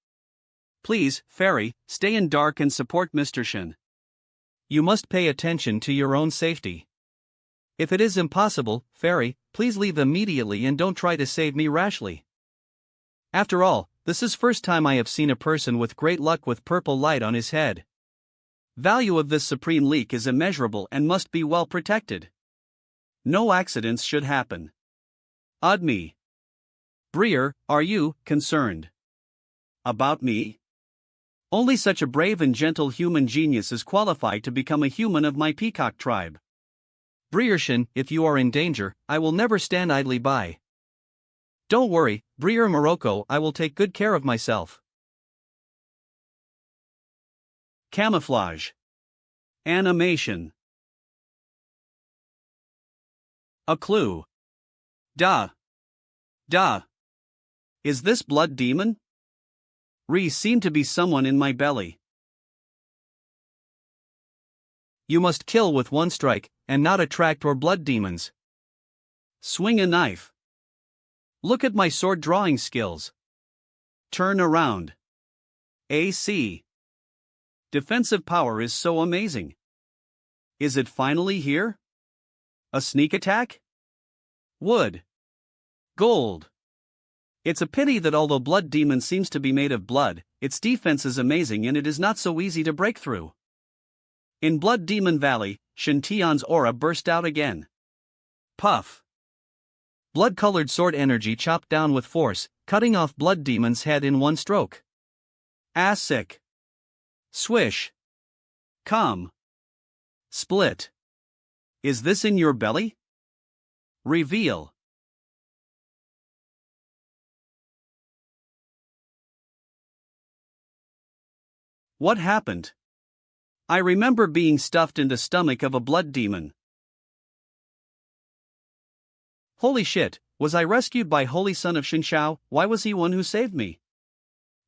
Please, Fairy, stay in dark and support Mr. Shin. You must pay attention to your own safety. If it is impossible, Fairy, please leave immediately and don't try to save me rashly. After all, this is first time I have seen a person with great luck with purple light on his head. Value of this supreme leek is immeasurable and must be well protected. No accidents should happen. Odd me. Brier, are you concerned about me? Only such a brave and gentle human genius is qualified to become a human of my peacock tribe. Briershin, if you are in danger, I will never stand idly by. Don't worry, Brier Morocco, I will take good care of myself. Camouflage. Animation. A clue. Duh. Is this blood demon? Seem to be someone in my belly. You must kill with one strike, and not attract or blood demons. Swing a knife. Look at my sword drawing skills. Turn around. AC. Defensive power is so amazing. Is it finally here? A sneak attack? Wood. Gold. It's a pity that although Blood Demon seems to be made of blood, its defense is amazing and it is not so easy to break through. In Blood Demon Valley, Shintian's aura burst out again. Puff. Blood-colored sword energy chopped down with force, cutting off Blood Demon's head in one stroke. Sick. Swish. Come. Split. Is this in your belly? Reveal. What happened? I remember being stuffed in the stomach of a blood demon. Holy shit, was I rescued by Holy Son of Shinshao? Why was he one who saved me?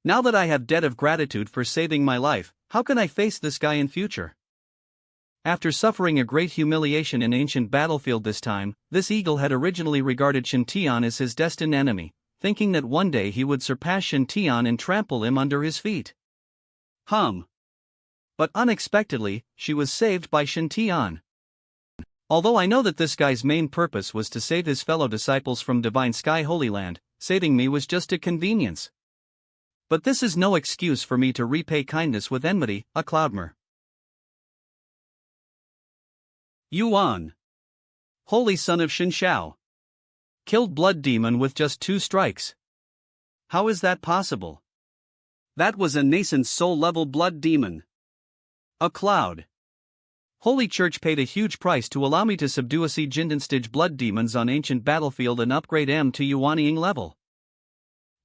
Now that I have debt of gratitude for saving my life, how can I face this guy in future? After suffering a great humiliation in ancient battlefield this time, this eagle had originally regarded Shintian as his destined enemy, thinking that one day he would surpass Shintian and trample him under his feet. But unexpectedly, she was saved by Shintian. Although I know that this guy's main purpose was to save his fellow disciples from Divine Sky Holy Land, saving me was just a convenience. But this is no excuse for me to repay kindness with enmity, a Cloudmer. Yuan. Holy Son of Shinshao. Killed Blood Demon with just 2 strikes. How is that possible? That was a nascent soul-level Blood Demon. A cloud. Holy Church paid a huge price to allow me to subdue a Jindanstige Blood Demons on ancient battlefield and upgrade M to Yuanying level.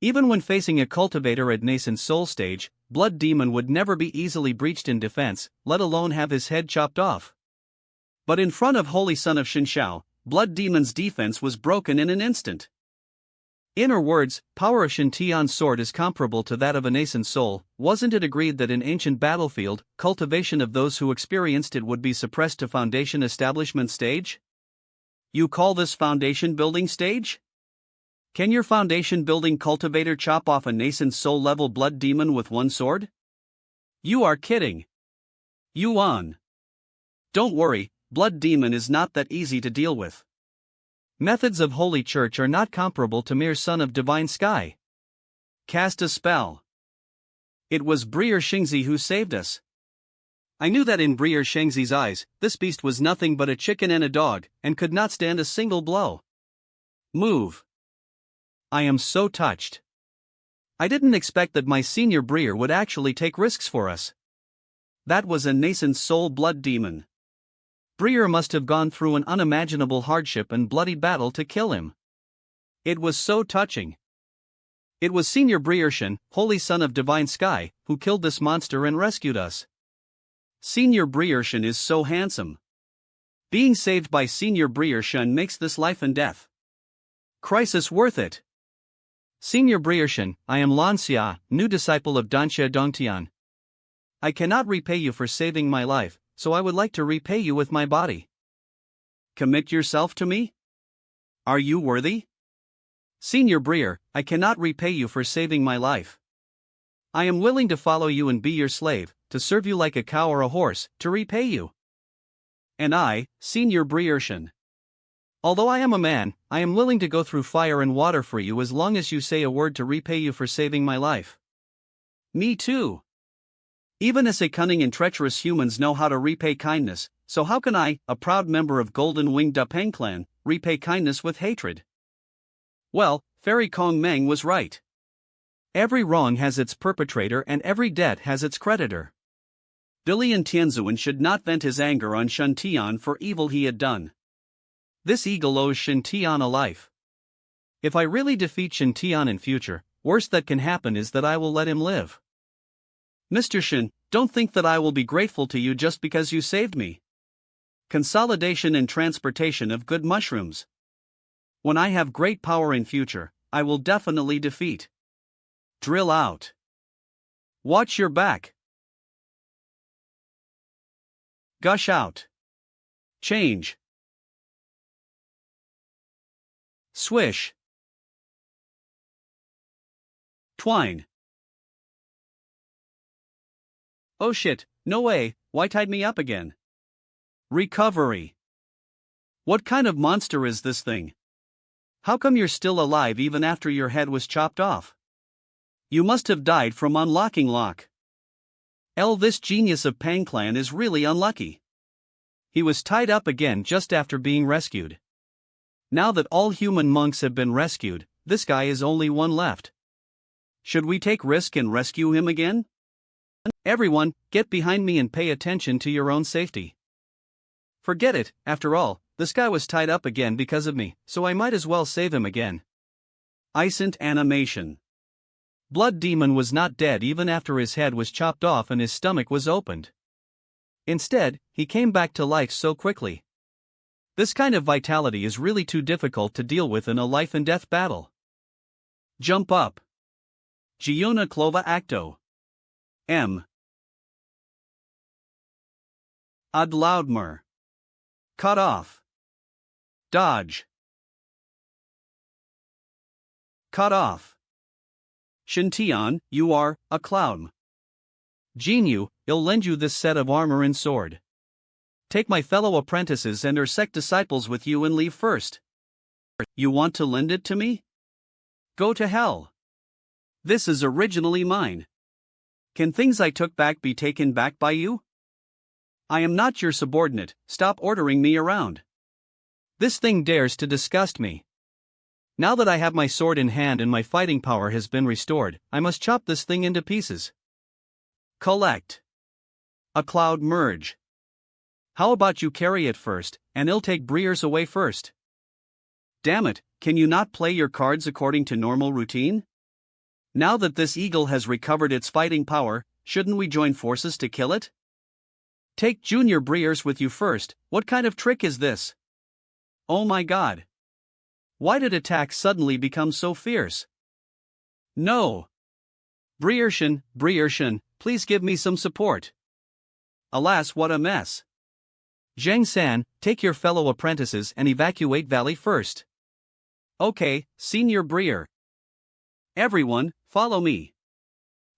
Even when facing a cultivator at nascent soul stage, Blood Demon would never be easily breached in defense, let alone have his head chopped off. But in front of Holy Son of Shinshao, Blood Demon's defense was broken in an instant. In her words, power of Shintian's sword is comparable to that of a nascent soul. Wasn't it agreed that in ancient battlefield, cultivation of those who experienced it would be suppressed to foundation establishment stage? You call this foundation building stage? Can your foundation building cultivator chop off a nascent soul level blood demon with one sword? You are kidding. Yuan. Don't worry, blood demon is not that easy to deal with. Methods of Holy Church are not comparable to mere Son of Divine Sky. Cast a spell. It was Brier Shingzi who saved us. I knew that in Brier Shingzi's eyes, this beast was nothing but a chicken and a dog, and could not stand a single blow. Move. I am so touched. I didn't expect that my senior breer would actually take risks for us. That was a nascent soul blood demon. Breer must have gone through an unimaginable hardship and bloody battle to kill him. It was so touching. It was Senior Breershan, Holy Son of Divine Sky, who killed this monster and rescued us. Senior Breershan is so handsome. Being saved by Senior Breershan makes this life and death crisis worth it. Senior Breershan, I am Lanxia, new disciple of Danxia Dongtian. I cannot repay you for saving my life, so I would like to repay you with my body. Commit yourself to me? Are you worthy? Senior Breer, I cannot repay you for saving my life. I am willing to follow you and be your slave, to serve you like a cow or a horse, to repay you. And I, Senior Breershan. Although I am a man, I am willing to go through fire and water for you as long as you say a word to repay you for saving my life. Me too. Even as a cunning and treacherous humans know how to repay kindness, so how can I, a proud member of Golden Winged Dapeng clan, repay kindness with hatred? Well, Fairy Kong Meng was right. Every wrong has its perpetrator and every debt has its creditor. Billion Tianzuan should not vent his anger on Shen Tian for evil he had done. This eagle owes Shen Tian a life. If I really defeat Shen Tian in future, worst that can happen is that I will let him live. Mr. Shen, don't think that I will be grateful to you just because you saved me. Consolidation and transportation of good mushrooms. When I have great power in future, I will definitely defeat. Drill out. Watch your back. Gush out. Change. Swish. Twine. Oh shit, no way, why tied me up again? Recovery. What kind of monster is this thing? How come you're still alive even after your head was chopped off? You must have died from unlocking lock. This genius of Pang Clan is really unlucky. He was tied up again just after being rescued. Now that all human monks have been rescued, this guy is only one left. Should we take risk and rescue him again? Everyone, get behind me and pay attention to your own safety. Forget it, after all, this guy was tied up again because of me, so I might as well save him again. Icent animation. Blood Demon was not dead even after his head was chopped off and his stomach was opened. Instead, he came back to life so quickly. This kind of vitality is really too difficult to deal with in a life and death battle. Jump up. Giona Clova Acto. M. Ad Loudmer. Cut off. Dodge. Cut off. Shintian, you are a clown. Jinyu, I'll lend you this set of armor and sword. Take my fellow apprentices and her sect disciples with you and leave first. You want to lend it to me? Go to hell. This is originally mine. Can things I took back be taken back by you? I am not your subordinate, stop ordering me around. This thing dares to disgust me. Now that I have my sword in hand and my fighting power has been restored, I must chop this thing into pieces. Collect. A cloud merge. How about you carry it first, and I'll take Breers away first. Damn it, can you not play your cards according to normal routine? Now that this eagle has recovered its fighting power, shouldn't we join forces to kill it? Take Junior Breers with you first, what kind of trick is this? Oh my god. Why did attack suddenly become so fierce? No. Breershan, please give me some support. Alas, what a mess. Zhang San, take your fellow apprentices and evacuate Valley first. Okay, Senior Breer. Everyone, follow me.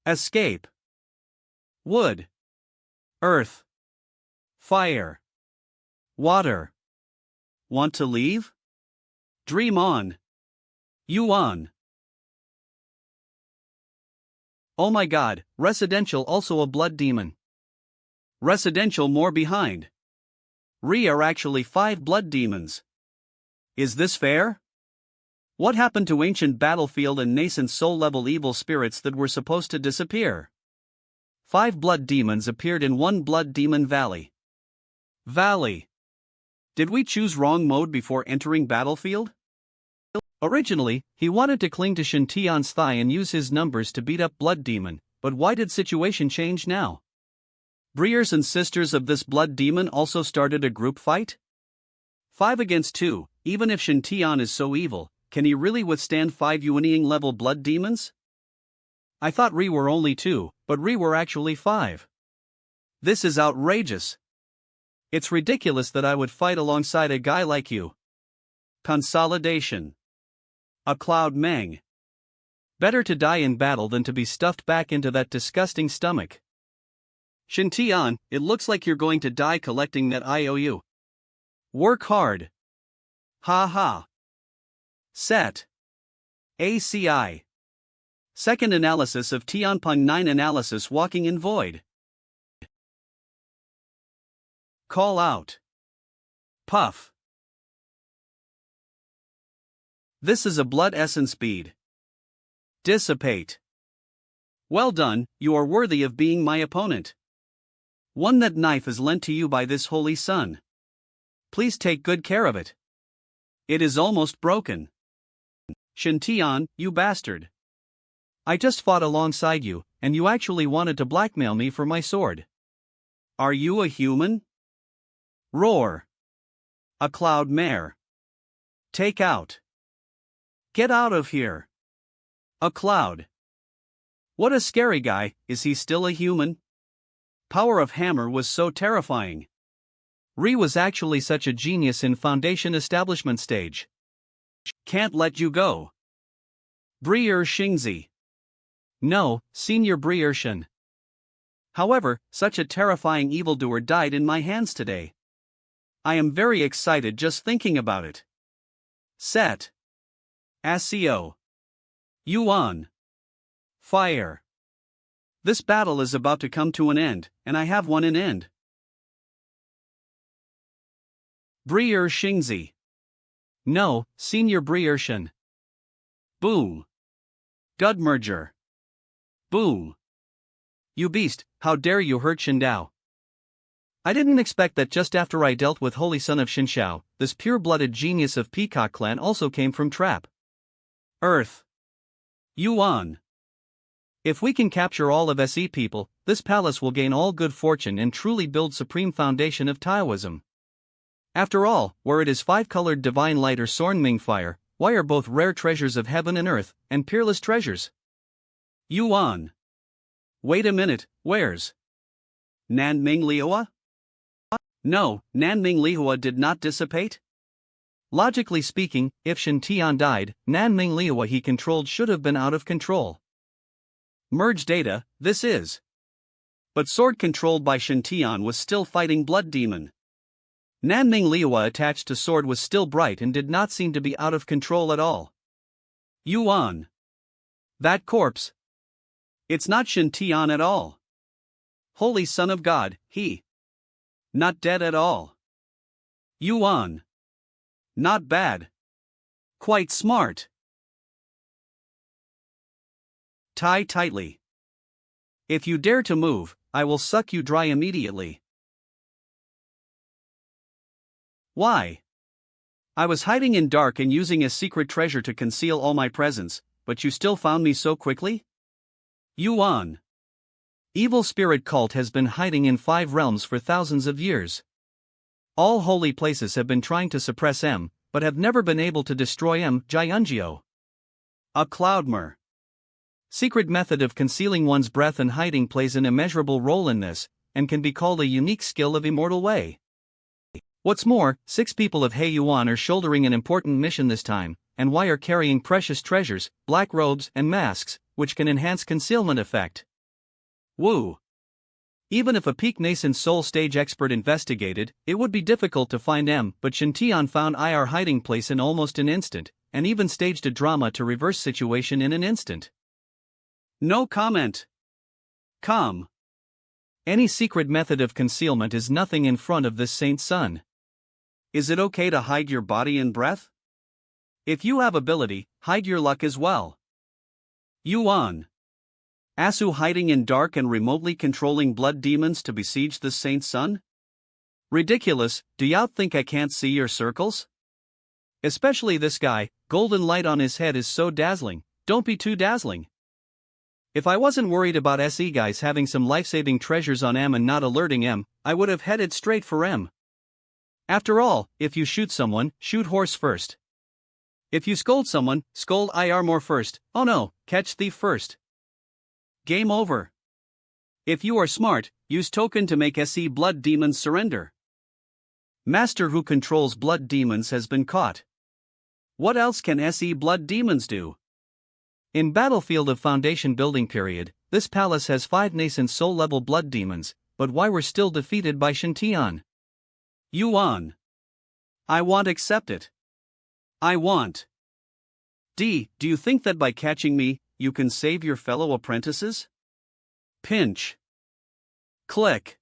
Escape. Wood. Earth. Fire. Water. Want to leave? Dream on. You on. Oh my god, Residential also a blood demon. Residential more behind. Are actually 5 blood demons. Is this fair? What happened to ancient battlefield and nascent soul-level evil spirits that were supposed to disappear? 5 blood demons appeared in one blood demon valley. Did we choose wrong mode before entering battlefield? Originally, he wanted to cling to Shintian's thigh and use his numbers to beat up blood demon, but why did situation change now? Breers and sisters of this blood demon also started a group fight? 5 against 2, even if Shintian is so evil, can he really withstand 5 Yuanying level blood demons? I thought Ri were only 2, but Ri were actually 5. This is outrageous. It's ridiculous that I would fight alongside a guy like you. Consolidation. A cloud mang. Better to die in battle than to be stuffed back into that disgusting stomach. Shintian, it looks like you're going to die collecting that IOU. Work hard. Ha ha. Set. ACI. Second analysis of Tianpeng 9 analysis walking in void. Call out. Puff. This is a blood essence bead. Dissipate. Well done, you are worthy of being my opponent. One that knife is lent to you by this holy sun. Please take good care of it. It is almost broken. Shintian, you bastard. I just fought alongside you, and you actually wanted to blackmail me for my sword. Are you a human? Roar. A cloud mare. Take out. Get out of here. A cloud. What a scary guy, is he still a human? Power of hammer was so terrifying. Ri was actually such a genius in foundation establishment stage. Can't let you go. Breer Xingzi. No, Senior Breer Shen. However, such a terrifying evildoer died in my hands today. I am very excited just thinking about it. Set. ASCO. Yuan. Fire. This battle is about to come to an end, and I have one in end. Breer Xingzi. No, Senior Breer Shen. Boom. Gud merger. Boom. You beast, how dare you hurt Shindao? I didn't expect that just after I dealt with Holy Son of Shinshao, this pure-blooded genius of Peacock clan also came from trap. Earth. Yuan. If we can capture all of SE people, this palace will gain all good fortune and truly build supreme foundation of Taoism. After all, where it is 5-colored divine light or Sornming fire, why are both rare treasures of heaven and earth, and peerless treasures? Yuan. Wait a minute, where's Nanming Lihua? No, Nanming Lihua did not dissipate? Logically speaking, if Shintian died, Nanming Lihua he controlled should have been out of control. Merge data, this is. But sword controlled by Shintian was still fighting Blood Demon. Nanming Lihua attached to sword was still bright and did not seem to be out of control at all. Yuan. That corpse. It's not Shintian at all. Holy Son of God, he. Not dead at all. Yuan. Not bad. Quite smart. Tie tightly. If you dare to move, I will suck you dry immediately. Why? I was hiding in dark and using a secret treasure to conceal all my presence, but you still found me so quickly? Yuan. Evil spirit cult has been hiding in 5 realms for thousands of years. All holy places have been trying to suppress M, but have never been able to destroy M. Jianjiao. A cloudmer. Secret method of concealing one's breath and hiding plays an immeasurable role in this, and can be called a unique skill of Immortal Way. What's more, 6 people of Heiyuan are shouldering an important mission this time, and why are carrying precious treasures, black robes, and masks, which can enhance concealment effect. Woo! Even if a peak nascent soul stage expert investigated, it would be difficult to find M, but Shintian found IR hiding place in almost an instant, and even staged a drama to reverse situation in an instant. No comment. Calm. Any secret method of concealment is nothing in front of this saint's son. Is it okay to hide your body and breath? If you have ability, hide your luck as well. Yuan. Asu hiding in dark and remotely controlling blood demons to besiege the saint's son? Ridiculous, do y'all think I can't see your circles? Especially this guy, golden light on his head is so dazzling, don't be too dazzling. If I wasn't worried about SE guys having some life-saving treasures on M and not alerting M, I would have headed straight for M. After all, if you shoot someone, shoot horse first. If you scold someone, scold more first, oh no, catch thief first. Game over. If you are smart, use token to make SE blood demons surrender. Master who controls blood demons has been caught. What else can SE blood demons do? In Battlefield of Foundation building period, this palace has 5 nascent soul-level blood demons, but why we're still defeated by Shintian? Yuan. I want accept it. I want. D. Do you think that by catching me, you can save your fellow apprentices? Pinch. Click.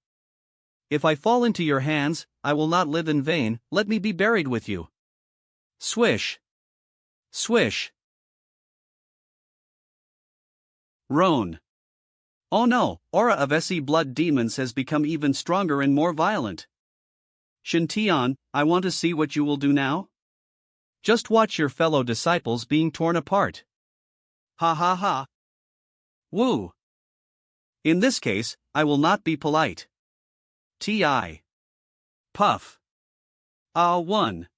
If I fall into your hands, I will not live in vain, let me be buried with you. Swish. Swish. Roan. Oh no, aura of SE blood demons has become even stronger and more violent. Shintian, I want to see what you will do now. Just watch your fellow disciples being torn apart. Ha ha ha. Woo. In this case, I will not be polite. Ti. Puff. Ah, one.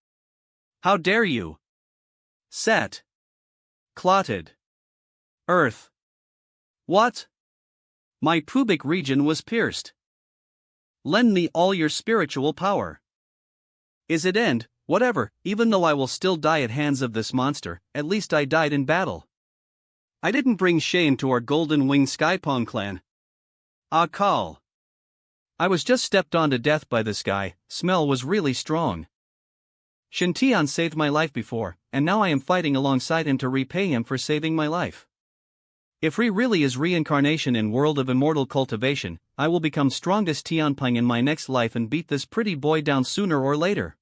How dare you? Set. Clotted. Earth. What? My pubic region was pierced. Lend me all your spiritual power. Is it end? Whatever, even though I will still die at hands of this monster, at least I died in battle. I didn't bring shame to our golden winged Skypong clan. Ah, call. I was just stepped on to death by this guy, smell was really strong. Shintian saved my life before, and now I am fighting alongside him to repay him for saving my life. If Re really is reincarnation in World of Immortal Cultivation, I will become strongest Tianping in my next life and beat this pretty boy down sooner or later.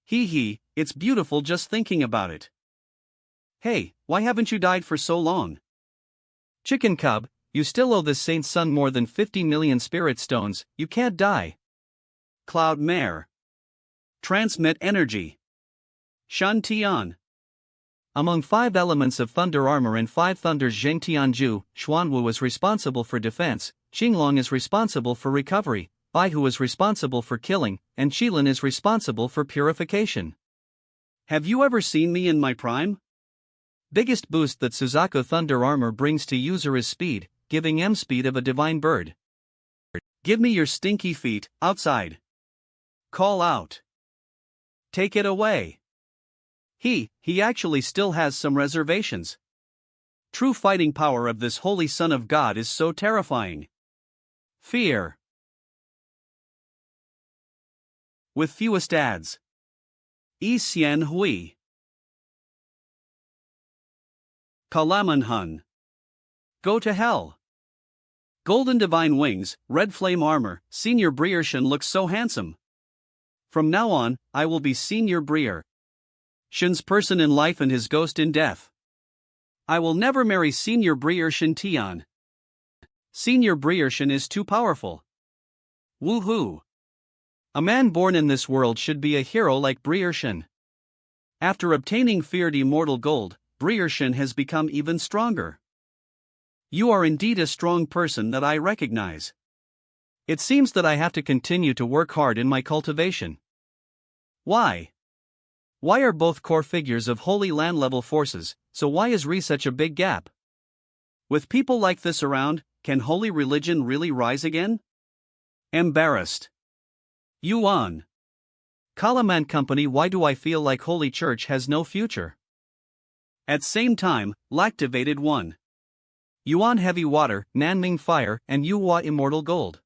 Hee hee, it's beautiful just thinking about it. Hey, why haven't you died for so long? Chicken Cub, you still owe this saint's son more than 50 million spirit stones, you can't die. Cloud Mare. Transmit energy. Shantian. Among 5 elements of thunder armor and 5 thunders, Zhengtianju, Xuanwu is responsible for defense, Qinglong is responsible for recovery, Baihu is responsible for killing, and Qilin is responsible for purification. Have you ever seen me in my prime? Biggest boost that Suzaku Thunder Armor brings to user is speed, giving M speed of a divine bird. Give me your stinky feet, outside. Call out. Take it away. He actually still has some reservations. True fighting power of this holy son of God is so terrifying. Fear. With fewest ads. Yi Xian Hui. Kalamanhun. Go to hell. Golden divine wings, red flame armor, Senior Briershan looks so handsome. From now on, I will be Senior Brier. Shin's person in life and his ghost in death. I will never marry Senior Briershan Tian. Senior Briershan is too powerful. Woohoo! A man born in this world should be a hero like Briershan. After obtaining feared immortal gold, Briershan has become even stronger. You are indeed a strong person that I recognize. It seems that I have to continue to work hard in my cultivation. Why? Why are both core figures of Holy Land level forces, so why is Re such a big gap? With people like this around, can holy religion really rise again? Embarrassed. Yuan. Kalaman Company, why do I feel like Holy Church has no future? At same time, Lactivated 1. Yuan Heavy Water, Nanming Fire, and Yuhua Immortal Gold.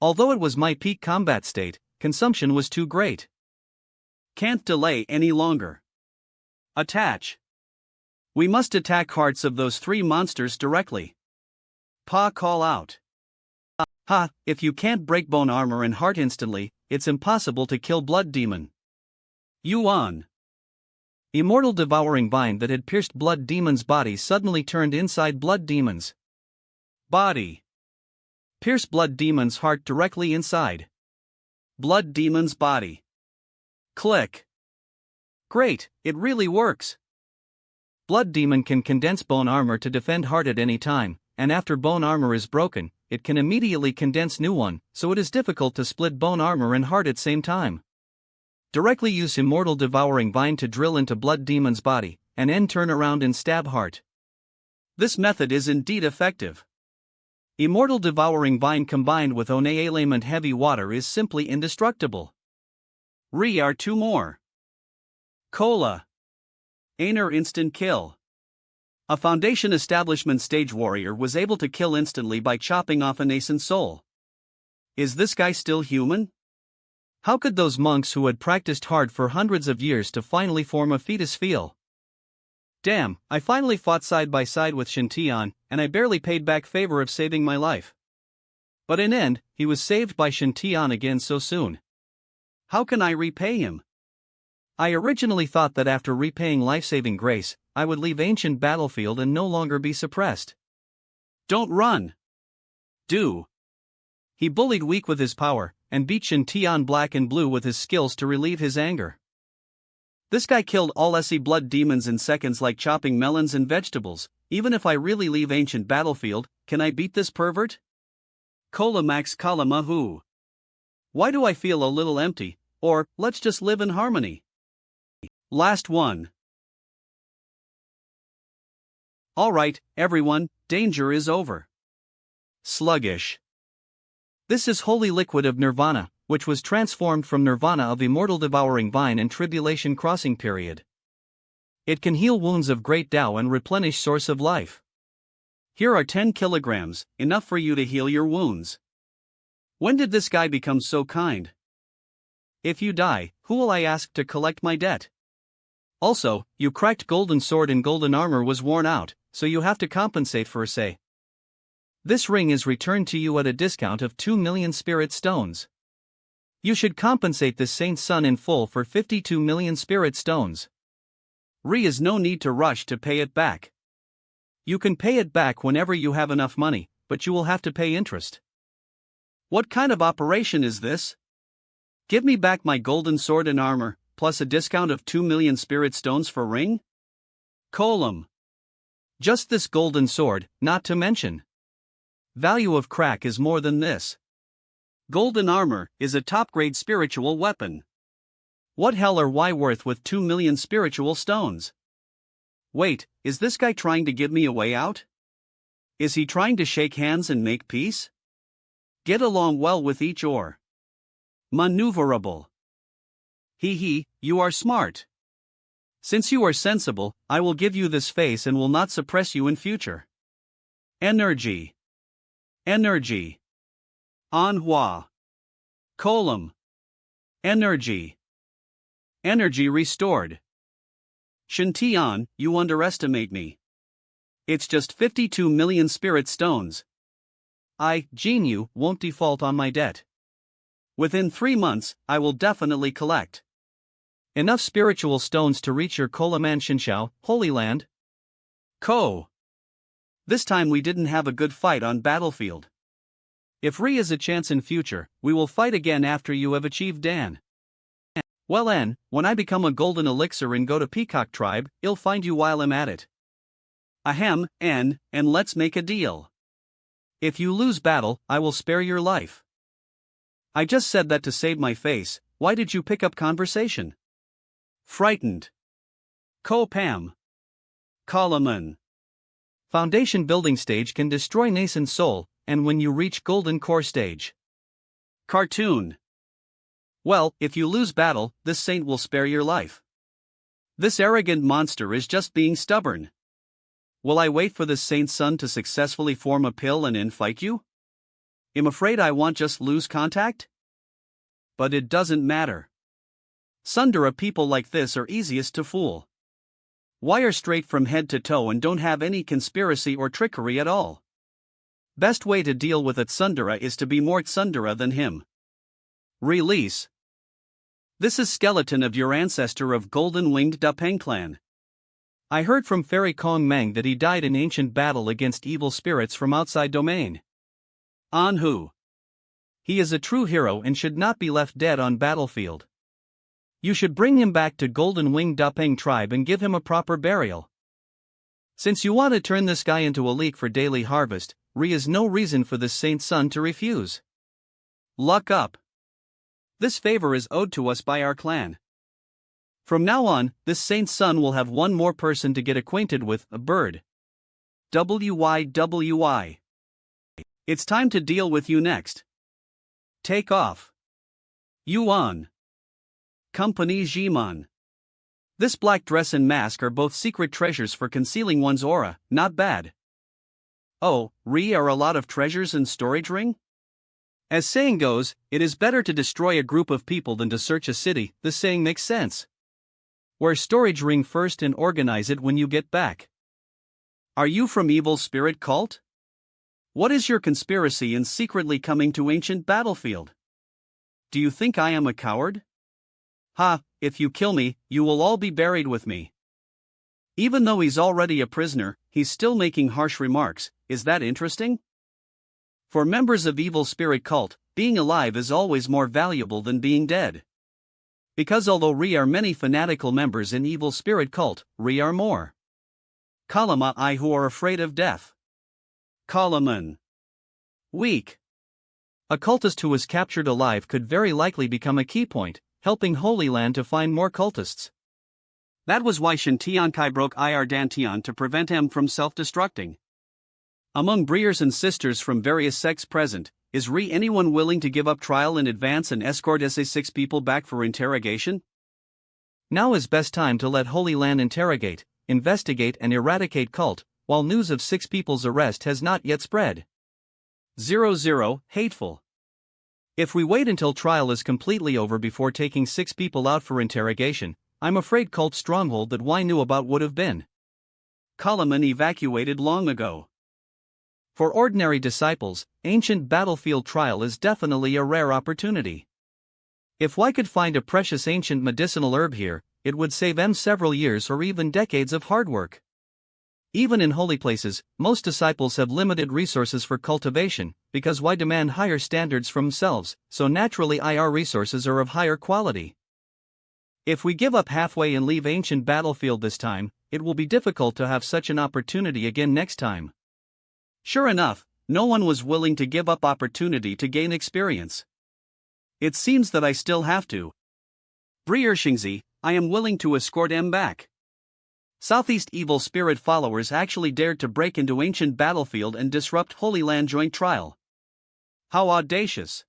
Although it was my peak combat state, consumption was too great. Can't delay any longer. Attach. We must attack hearts of those 3 monsters directly. Pa call out. Ha, if you can't break bone armor and heart instantly, it's impossible to kill blood demon. Yuan. Immortal devouring vine that had pierced blood demon's body suddenly turned inside blood demon's body. Pierce blood demon's heart directly inside blood demon's body. Click. Great, it really works. Blood demon can condense bone armor to defend heart at any time, and after bone armor is broken, it can immediately condense new one, so it is difficult to split bone armor and heart at same time. Directly use Immortal Devouring Vine to drill into blood demon's body, and then turn around and stab heart. This method is indeed effective. Immortal Devouring Vine combined with enrollment heavy water is simply indestructible. Are two more. Cola. Einer instant kill. A Foundation establishment stage warrior was able to kill instantly by chopping off a nascent soul. Is this guy still human? How could those monks who had practiced hard for hundreds of years to finally form a fetus feel? Damn, I finally fought side by side with Shintian, and I barely paid back favor of saving my life. But in end, he was saved by Shintian again so soon. How can I repay him? I originally thought that after repaying life-saving grace, I would leave ancient battlefield and no longer be suppressed. Don't run. Do. He bullied weak with his power, and beat Shintian black and blue with his skills to relieve his anger. This guy killed all SE blood demons in seconds like chopping melons and vegetables. Even if I really leave ancient battlefield, can I beat this pervert? Cola Max Kalamahu. Why do I feel a little empty? Or, let's just live in harmony. Last one. Alright, everyone, danger is over. Sluggish. This is holy liquid of nirvana, which was transformed from nirvana of Immortal Devouring Vine and Tribulation Crossing period. It can heal wounds of great Tao and replenish source of life. Here are 10 kilograms, enough for you to heal your wounds. When did this guy become so kind? If you die, who will I ask to collect my debt? Also, you cracked golden sword and golden armor was worn out, so you have to compensate for say. This ring is returned to you at a discount of 2 million spirit stones. You should compensate this saint's son in full for 52 million spirit stones. Is no need to rush to pay it back. You can pay it back whenever you have enough money, but you will have to pay interest. What kind of operation is this? Give me back my golden sword and armor, plus a discount of 2 million spirit stones for ring? Column. Just this golden sword, not to mention. Value of crack is more than this. Golden armor is a top-grade spiritual weapon. What hell are Y worth with 2 million spiritual stones? Wait, is this guy trying to give me a way out? Is he trying to shake hands and make peace? Get along well with each or maneuverable. He, you are smart. Since you are sensible, I will give you this face and will not suppress you in future. Energy. Energy. Manhwa. Column. Energy. Energy restored. Shintian, you underestimate me. It's just 52 million spirit stones. Jinyu, won't default on my debt. Within 3 months, I will definitely collect. Enough spiritual stones to reach your Kolaman Shinshao, Holy Land? This time we didn't have a good fight on battlefield. If is a chance in future, we will fight again after you have achieved Dan. Well when I become a golden elixir and go to Peacock Tribe, I'll find you while I'm at it. Ahem, and let's make a deal. If you lose battle, I will spare your life. I just said that to save my face. Why did you pick up conversation? Frightened. Pam. Kalaman. Foundation building stage can destroy nascent soul, and when you reach golden core stage. Cartoon. Well, if you lose battle, this saint will spare your life. This arrogant monster is just being stubborn. Will I wait for this saint's son to successfully form a pill and then fight you? I'm afraid I won't just lose contact? But it doesn't matter. Sundara people like this are easiest to fool. Wire straight from head to toe and don't have any conspiracy or trickery at all. Best way to deal with a Tsundara is to be more Tsundara than him. Release. This is skeleton of your ancestor of golden-winged Dapeng clan. I heard from Fairy Kong Meng that he died in ancient battle against evil spirits from outside domain. Anhu. He is a true hero and should not be left dead on battlefield. You should bring him back to Golden Wing Dapeng tribe and give him a proper burial. Since you want to turn this guy into a leek for daily harvest, Ri is no reason for this saint's son to refuse. Luck up. This favor is owed to us by our clan. From now on, this saint's son will have one more person to get acquainted with, a bird. WYWY. It's time to deal with you next. Take off. Yuan. Company Jiman. This black dress and mask are both secret treasures for concealing one's aura, not bad. Oh, Ri are a lot of treasures in storage ring? As saying goes, it is better to destroy a group of people than to search a city. The saying makes sense. Wear storage ring first and organize it when you get back. Are you from evil spirit cult? What is your conspiracy in secretly coming to ancient battlefield? Do you think I am a coward? Ha, if you kill me, you will all be buried with me. Even though he's already a prisoner, he's still making harsh remarks. Is that interesting? For members of evil spirit cult, being alive is always more valuable than being dead. Because although Ri are many fanatical members in evil spirit cult, Ri are more. Kalama I who are afraid of death. Kalaman. Weak. A cultist who was captured alive could very likely become a key point, helping Holy Land to find more cultists. That was why Shin Tiankai broke Ir Dantian to prevent him from self-destructing. Among Breers and sisters from various sects present, is Ri anyone willing to give up trial in advance and escort SA6 people back for interrogation? Now is best time to let Holy Land interrogate, investigate and eradicate cult, while news of 6 people's arrest has not yet spread. 00, hateful. If we wait until trial is completely over before taking 6 people out for interrogation, I'm afraid cult stronghold that Y knew about would have been. Kalaman evacuated long ago. For ordinary disciples, ancient battlefield trial is definitely a rare opportunity. If Y could find a precious ancient medicinal herb here, it would save M several years or even decades of hard work. Even in holy places, most disciples have limited resources for cultivation, because Y demand higher standards from themselves, so naturally IR resources are of higher quality. If we give up halfway and leave ancient battlefield this time, it will be difficult to have such an opportunity again next time. Sure enough, no one was willing to give up opportunity to gain experience. It seems that I still have to. Breer Xingzi, I am willing to escort M back. Southeast evil spirit followers actually dared to break into ancient battlefield and disrupt Holy Land joint trial. How audacious.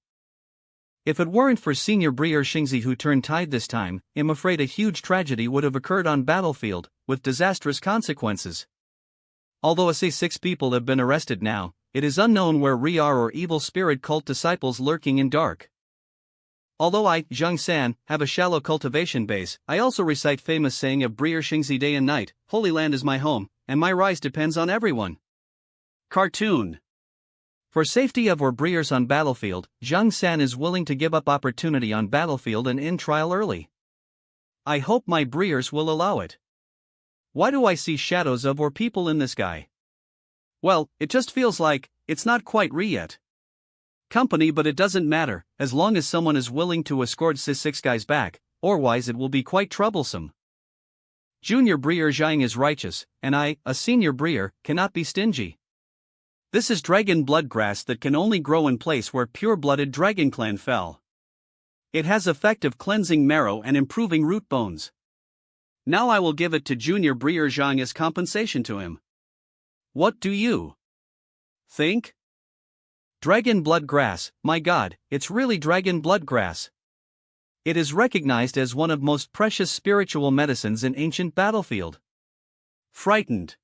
If it weren't for Senior Breer Xingzi who turned tide this time, I'm afraid a huge tragedy would have occurred on battlefield, with disastrous consequences. Although SA6 people have been arrested now, it is unknown where Ri are or evil spirit cult disciples lurking in dark. Although I, Zhang San, have a shallow cultivation base, I also recite famous saying of Breer Xingzi day and night, Holy Land is my home, and my rise depends on everyone. Cartoon. For safety of our Breers on battlefield, Zhang San is willing to give up opportunity on battlefield and end trial early. I hope my Breers will allow it. Why do I see shadows of or people in this guy? Well, it just feels like, it's not quite Ri yet. Company, but it doesn't matter, as long as someone is willing to escort cis-6 guys back, otherwise it will be quite troublesome. Junior Breer Zhang is righteous, and I, a senior Breer, cannot be stingy. This is dragon blood grass that can only grow in place where pure-blooded dragon clan fell. It has effect of cleansing marrow and improving root bones. Now I will give it to Junior Breer Zhang as compensation to him. What do you think? Dragon blood grass, my god, it's really dragon blood grass. It is recognized as one of most precious spiritual medicines in ancient battlefield. Frightened.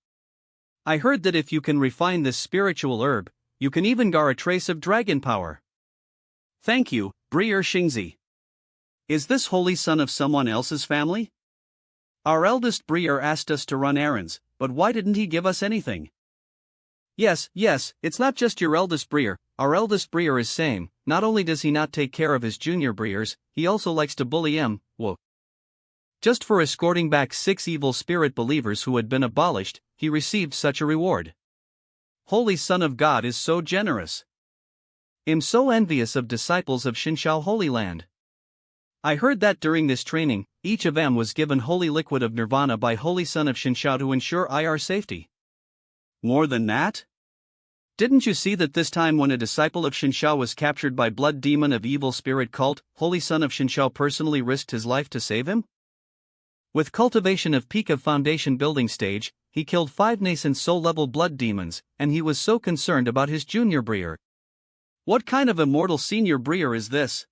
I heard that if you can refine this spiritual herb, you can even gar a trace of dragon power. Thank you, Breer Xingzi. Is this holy son of someone else's family? Our eldest Breer asked us to run errands, but why didn't he give us anything? Yes, it's not just your eldest Breer, our eldest breer is same, not only does he not take care of his junior breers, he also likes to bully him, whoa. Just for escorting back 6 evil spirit believers who had been abolished, he received such a reward. Holy Son of God is so generous. I'm so envious of disciples of Shinshao Holy Land. I heard that during this training, each of them was given holy liquid of nirvana by Holy Son of Shinshao to ensure IR safety. More than that? Didn't you see that this time when a disciple of Shinshao was captured by blood demon of evil spirit cult, Holy Son of Shinshao personally risked his life to save him? With cultivation of peak of foundation building stage, he killed 5 nascent soul-level blood demons, and he was so concerned about his junior breer. What kind of immortal senior breer is this?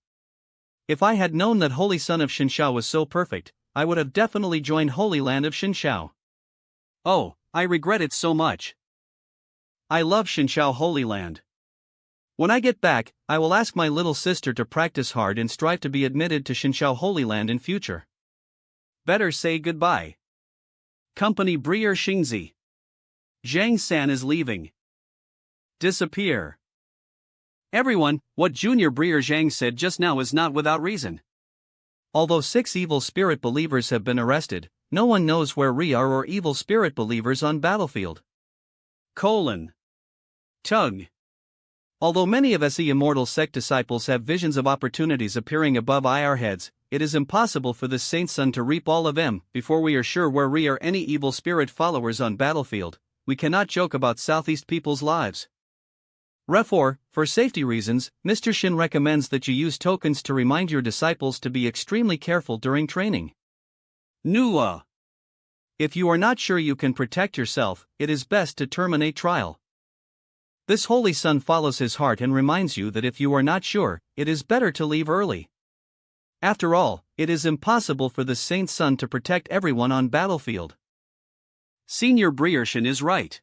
If I had known that Holy Son of Shinshao was so perfect, I would have definitely joined Holy Land of Shinshao. Oh, I regret it so much. I love Shinshao Holy Land. When I get back, I will ask my little sister to practice hard and strive to be admitted to Shinshao Holy Land in future. Better say goodbye. Company Breer Xingzi. Zhang-san is leaving. Disappear. Everyone, what Junior Breer Zhang said just now is not without reason. Although 6 evil spirit believers have been arrested, no one knows where we are or evil spirit believers on battlefield. Tug. Although many of SE Immortal sect disciples have visions of opportunities appearing above our heads, it is impossible for this Saint Son to reap all of them before we are sure where we are any evil spirit followers on battlefield. We cannot joke about Southeast people's lives. Therefore, for safety reasons, Mr. Shin recommends that you use tokens to remind your disciples to be extremely careful during training. Nua. If you are not sure you can protect yourself, it is best to terminate trial. This Holy Son follows his heart and reminds you that if you are not sure, it is better to leave early. After all, it is impossible for the Saint Son to protect everyone on battlefield. Senior Breershin is right.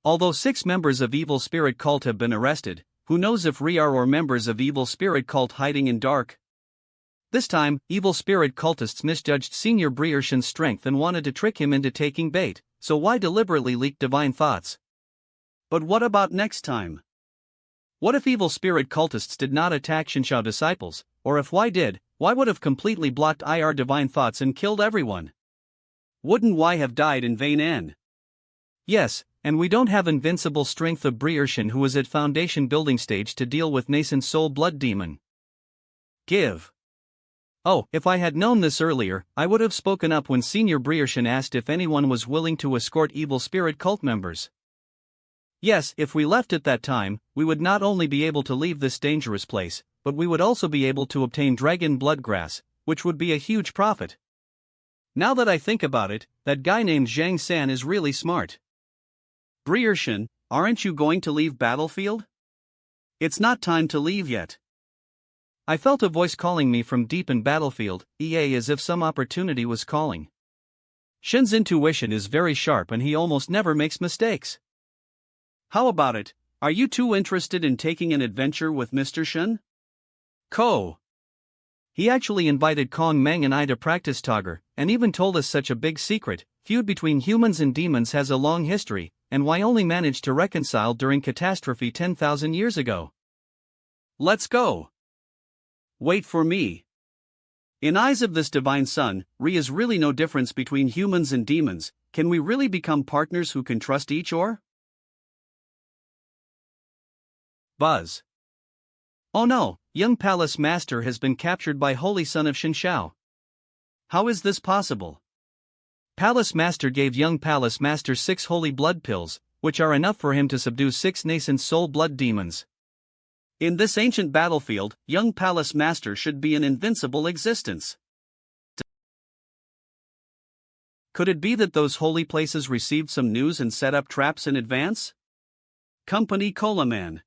Although 6 members of Evil Spirit Cult have been arrested, who knows if we are or members of Evil Spirit Cult hiding in dark? This time, Evil Spirit Cultists misjudged Senior Breershin's strength and wanted to trick him into taking bait, so why deliberately leak divine thoughts? But what about next time? What if Evil Spirit Cultists did not attack Shinshao disciples, or if why would have completely blocked IR divine thoughts and killed everyone? Wouldn't Y have died in vain N? Yes, and we don't have invincible strength of Breershin who is at foundation building stage to deal with nascent soul blood demon. Give. Oh, if I had known this earlier, I would have spoken up when Senior Breershin asked if anyone was willing to escort Evil Spirit Cult members. Yes, if we left at that time, we would not only be able to leave this dangerous place, but we would also be able to obtain dragon blood grass, which would be a huge profit. Now that I think about it, that guy named Zhang San is really smart. Breershin, aren't you going to leave battlefield? It's not time to leave yet. I felt a voice calling me from deep in battlefield, EA, as if some opportunity was calling. Shin's intuition is very sharp and he almost never makes mistakes. How about it? Are you too interested in taking an adventure with Mr. Shin? He actually invited Kong Meng and I to practice Togger, and even told us such a big secret. Feud between humans and demons has a long history, and why only managed to reconcile during catastrophe 10,000 years ago. Let's go. Wait for me. In eyes of this divine son, Re is really no difference between humans and demons. Can we really become partners who can trust each or? Buzz. Oh no, young Palace Master has been captured by Holy Son of Shinshao. How is this possible? Palace Master gave young Palace Master 6 holy blood pills, which are enough for him to subdue 6 nascent soul blood demons. In this ancient battlefield, young Palace Master should be an invincible existence. Could it be that those holy places received some news and set up traps in advance? Company Colaman.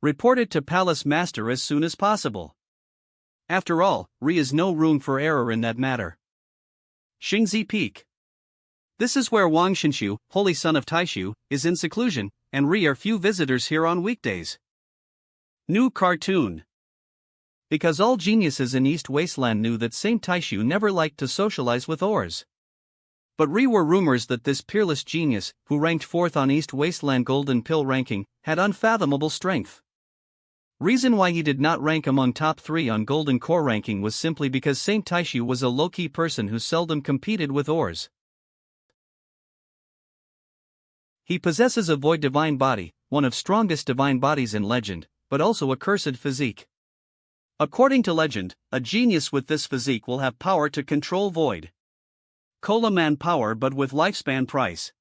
Report it to Palace Master as soon as possible. After all, Re is no room for error in that matter. Xingzi Peak. This is where Wang Xinshu, Holy Son of Taishu, is in seclusion, and Re are few visitors here on weekdays. New cartoon. Because all geniuses in East Wasteland knew that Saint Taishu never liked to socialize with ores. But were rumors that this peerless genius, who ranked 4th on East Wasteland Golden Pill ranking, had unfathomable strength. Reason why he did not rank among top 3 on Golden Core ranking was simply because Saint Taishu was a low-key person who seldom competed with ores. He possesses a void divine body, one of strongest divine bodies in legend, but also a cursed physique. According to legend, a genius with this physique will have power to control void. Cola man power but with lifespan price.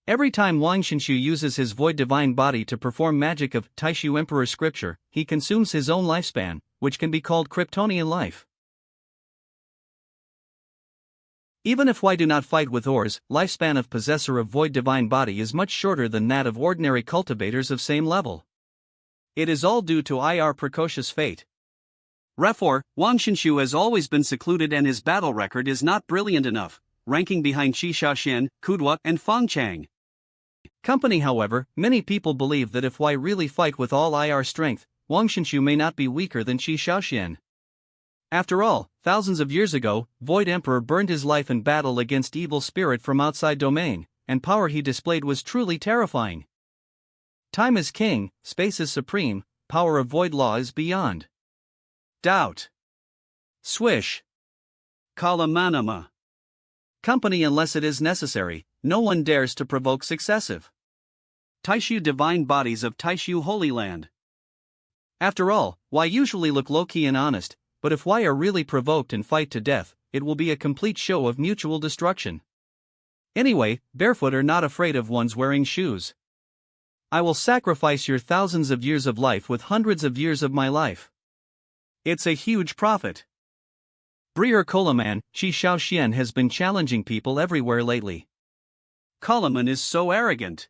Every time Wang Xinshu uses his void divine body to perform magic of Taishu Emperor scripture, he consumes his own lifespan, which can be called Kryptonian life. Even if Y do not fight with ores, lifespan of possessor of void divine body is much shorter than that of ordinary cultivators of same level. It is all due to Ir precocious fate. Therefore, Wang Xinshu has always been secluded and his battle record is not brilliant enough, ranking behind Qi Shaoxian, Kudua, and Fang Chang. Company. However, many people believe that if Y really fight with all Ir strength, Wang Xinshu may not be weaker than Qi Shaoxian. After all, thousands of years ago, Void Emperor burned his life in battle against evil spirit from outside domain, and power he displayed was truly terrifying. Time is king, space is supreme, power of void law is beyond doubt. Swish. Kalamanama. Company. Unless it is necessary, no one dares to provoke successive Taishu divine bodies of Taishu Holy Land. After all, Y usually look low-key and honest, but if Y are really provoked and fight to death, it will be a complete show of mutual destruction. Anyway, barefoot are not afraid of one's wearing shoes. I will sacrifice your thousands of years of life with hundreds of years of my life. It's a huge profit. Breer Kolaman, Qi Shaoxian has been challenging people everywhere lately. Kolaman is so arrogant.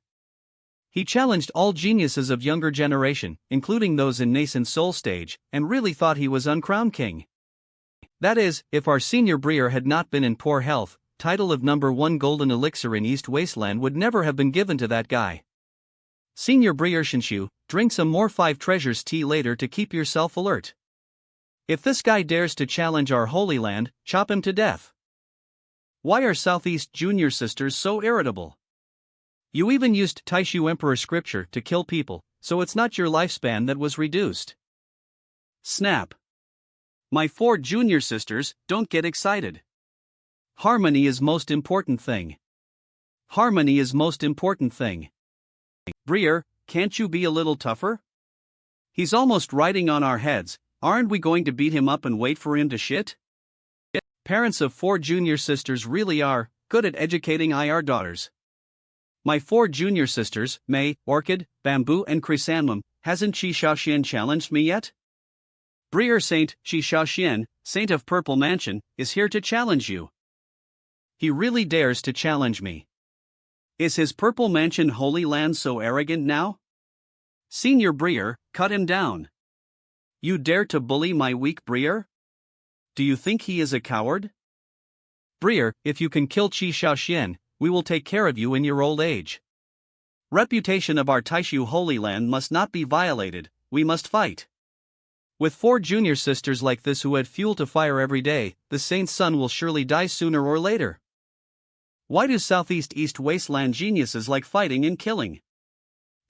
He challenged all geniuses of younger generation, including those in nascent soul stage, and really thought he was uncrowned king. That is, if our senior Breer had not been in poor health, title of number 1 golden elixir in East Wasteland would never have been given to that guy. Senior Breer Shinshu, drink some more 5 treasures tea later to keep yourself alert. If this guy dares to challenge our Holy Land, chop him to death. Why are Southeast Junior Sisters so irritable? You even used Taishu Emperor scripture to kill people, so it's not your lifespan that was reduced. Snap. My 4 junior sisters, don't get excited. Harmony is most important thing. Harmony is most important thing. Breer, can't you be a little tougher? He's almost riding on our heads. Aren't we going to beat him up and wait for him to shit? Parents of 4 junior sisters really are good at educating IR daughters. My 4 junior sisters, May, Orchid, Bamboo and Chrysanthemum, hasn't Qi Shaoxian challenged me yet? Breer Saint Qi Shaoxian, Saint of Purple Mansion, is here to challenge you. He really dares to challenge me. Is his Purple Mansion Holy Land so arrogant now? Senior Breer, cut him down. You dare to bully my weak Breer? Do you think he is a coward? Breer, if you can kill Qi Shaoxian, we will take care of you in your old age. Reputation of our Taishu Holy Land must not be violated, we must fight. With 4 junior sisters like this who add fuel to fire every day, the saint's son will surely die sooner or later. Why do Southeast East Wasteland geniuses like fighting and killing?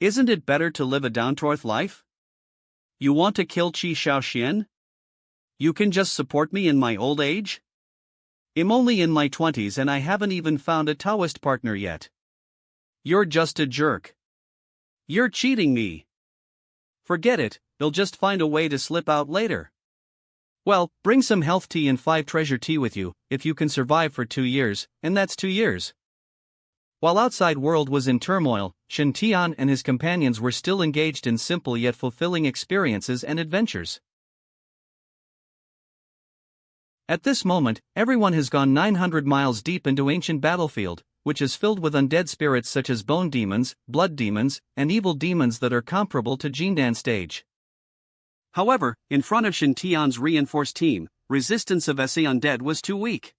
Isn't it better to live a down-to-earth life? You want to kill Qi Shaoxian? You can just support me in my old age? I'm only in my 20s and I haven't even found a Taoist partner yet. You're just a jerk. You're cheating me. Forget it, they'll just find a way to slip out later. Well, bring some health tea and 5 treasure tea with you, if you can survive for 2 years, and that's 2 years. While outside world was in turmoil, Shen Tian and his companions were still engaged in simple yet fulfilling experiences and adventures. At this moment, everyone has gone 900 miles deep into ancient battlefield, which is filled with undead spirits such as bone demons, blood demons, and evil demons that are comparable to Jindan stage. However, in front of Shen Tian's reinforced team, resistance of SA undead was too weak.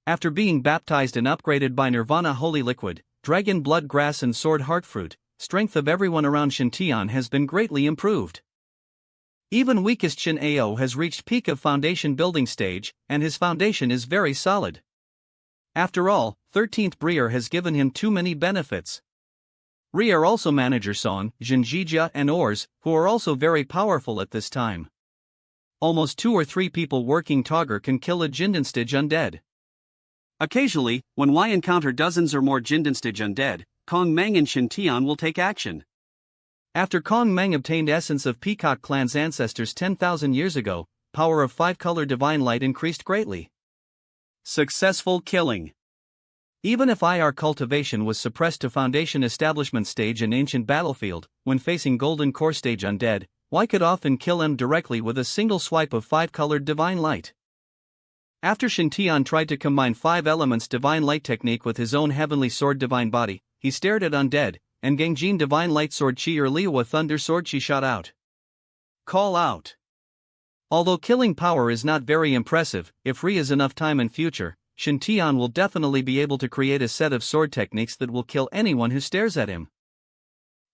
After being baptized and upgraded by Nirvana Holy Liquid, Dragon Blood Grass and Sword Heartfruit, strength of everyone around Shen Tian has been greatly improved. Even weakest Shen Ao has reached peak of foundation building stage, and his foundation is very solid. After all, 13th Brier has given him too many benefits. Ri are also manager Son, Jinjija and Ors, who are also very powerful at this time. Almost 2 or 3 people working Togger can kill a Jindenstige undead. Occasionally, when Y encounter dozens or more Jindenstige undead, Kong Meng and Shintian will take action. After Kong Meng obtained essence of Peacock clan's ancestors 10,000 years ago, power of 5-color divine light increased greatly. Successful killing. Even if IR cultivation was suppressed to foundation establishment stage in ancient battlefield, when facing golden core stage undead, Y could often kill him directly with a single swipe of 5-colored divine light. After Shintian tried to combine 5 elements divine light technique with his own heavenly sword divine body, he stared at undead, and Gangjin divine light sword chi or Liwa thunder sword chi shot out. Call out. Although killing power is not very impressive, if Ri has enough time in future, Shintian will definitely be able to create a set of sword techniques that will kill anyone who stares at him.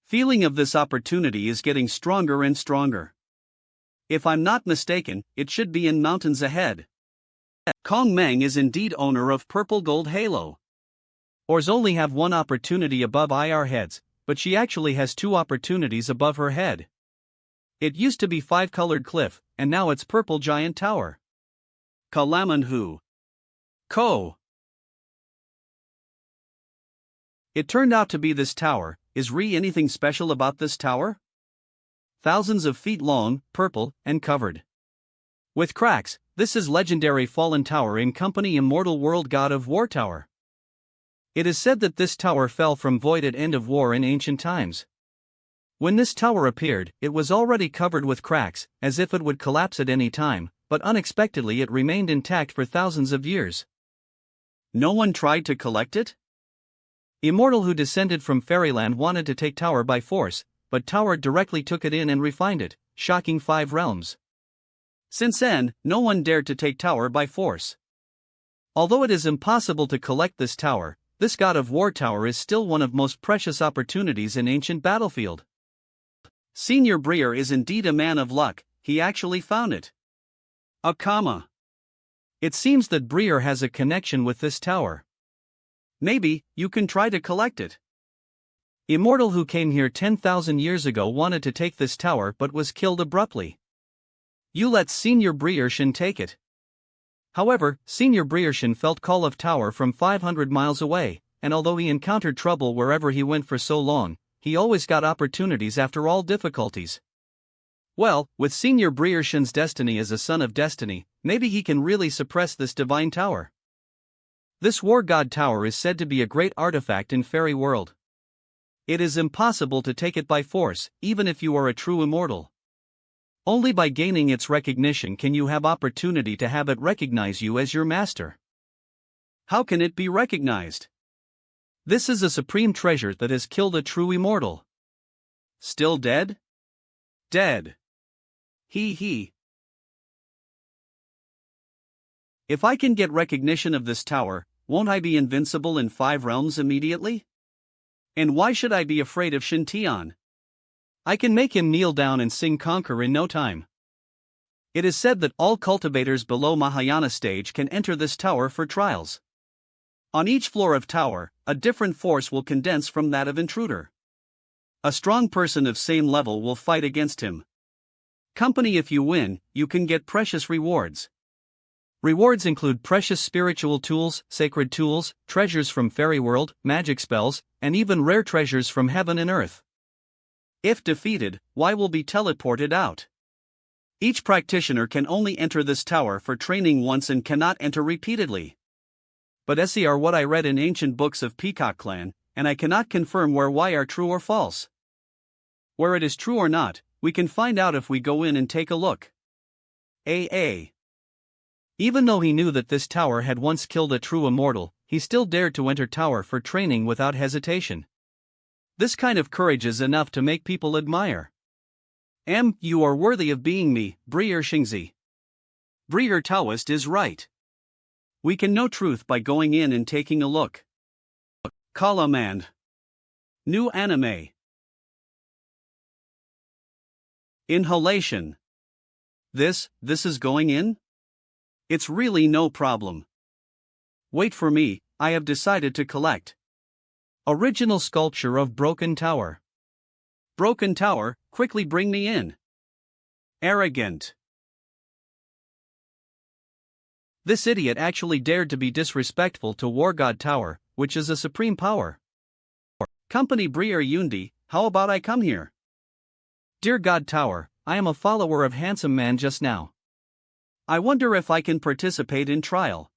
Feeling of this opportunity is getting stronger and stronger. If I'm not mistaken, it should be in mountains ahead. Kong Meng is indeed owner of Purple Gold Halo. Ors only have 1 opportunity above IR heads, but she actually has 2 opportunities above her head. It used to be 5-colored cliff, and now it's Purple Giant Tower. Kalamanhu. Ko. It turned out to be this tower. Is Ri anything special about this tower? Thousands of feet long, purple, and covered with cracks, this is legendary fallen tower in company Immortal World God of War Tower. It is said that this tower fell from void at end of war in ancient times. When this tower appeared, it was already covered with cracks, as if it would collapse at any time, but unexpectedly it remained intact for thousands of years. No one tried to collect it? Immortal who descended from fairyland wanted to take tower by force, but tower directly took it in and refined it, shocking 5 realms. Since then, no one dared to take tower by force. Although it is impossible to collect this tower, this God of War tower is still one of most precious opportunities in ancient battlefield. Senior Brier is indeed a man of luck, he actually found it. A comma. It seems that Brier has a connection with this tower. Maybe, you can try to collect it. Immortal who came here 10,000 years ago wanted to take this tower but was killed abruptly. You let Senior Briershin take it. However, Senior Briershin felt call of tower from 500 miles away, and although he encountered trouble wherever he went for so long, he always got opportunities after all difficulties. Well, with Senior Briershin's destiny as a son of destiny, maybe he can really suppress this divine tower. This war god tower is said to be a great artifact in fairy world. It is impossible to take it by force, even if you are a true immortal. Only by gaining its recognition can you have opportunity to have it recognize you as your master. How can it be recognized? This is a supreme treasure that has killed a true immortal. Still dead? Dead. He. If I can get recognition of this tower, won't I be invincible in 5 realms immediately? And why should I be afraid of Shintian? I can make him kneel down and sing Conquer in no time. It is said that all cultivators below Mahayana stage can enter this tower for trials. On each floor of tower, a different force will condense from that of intruder. A strong person of same level will fight against him. Company, if you win, you can get precious rewards. Rewards include precious spiritual tools, sacred tools, treasures from fairy world, magic spells, and even rare treasures from heaven and earth. If defeated, Y will be teleported out. Each practitioner can only enter this tower for training once and cannot enter repeatedly. But SE are what I read in ancient books of Peacock Clan, and I cannot confirm where Y are true or false. Where it is true or not, we can find out if we go in and take a look. AA. Even though he knew that this tower had once killed a true immortal, he still dared to enter tower for training without hesitation. This kind of courage is enough to make people admire. You are worthy of being me, Brier Shingzi. Brier Taoist is right. We can know truth by going in and taking a look. Kalamand. New anime. Inhalation. This is going in? It's really no problem. Wait for me, I have decided to collect. Original sculpture of Broken Tower. Broken Tower, quickly bring me in. Arrogant. This idiot actually dared to be disrespectful to War God Tower, which is a supreme power. Company Briere Yundi, how about I come here? Dear God Tower, I am a follower of Handsome Man just now. I wonder if I can participate in trial.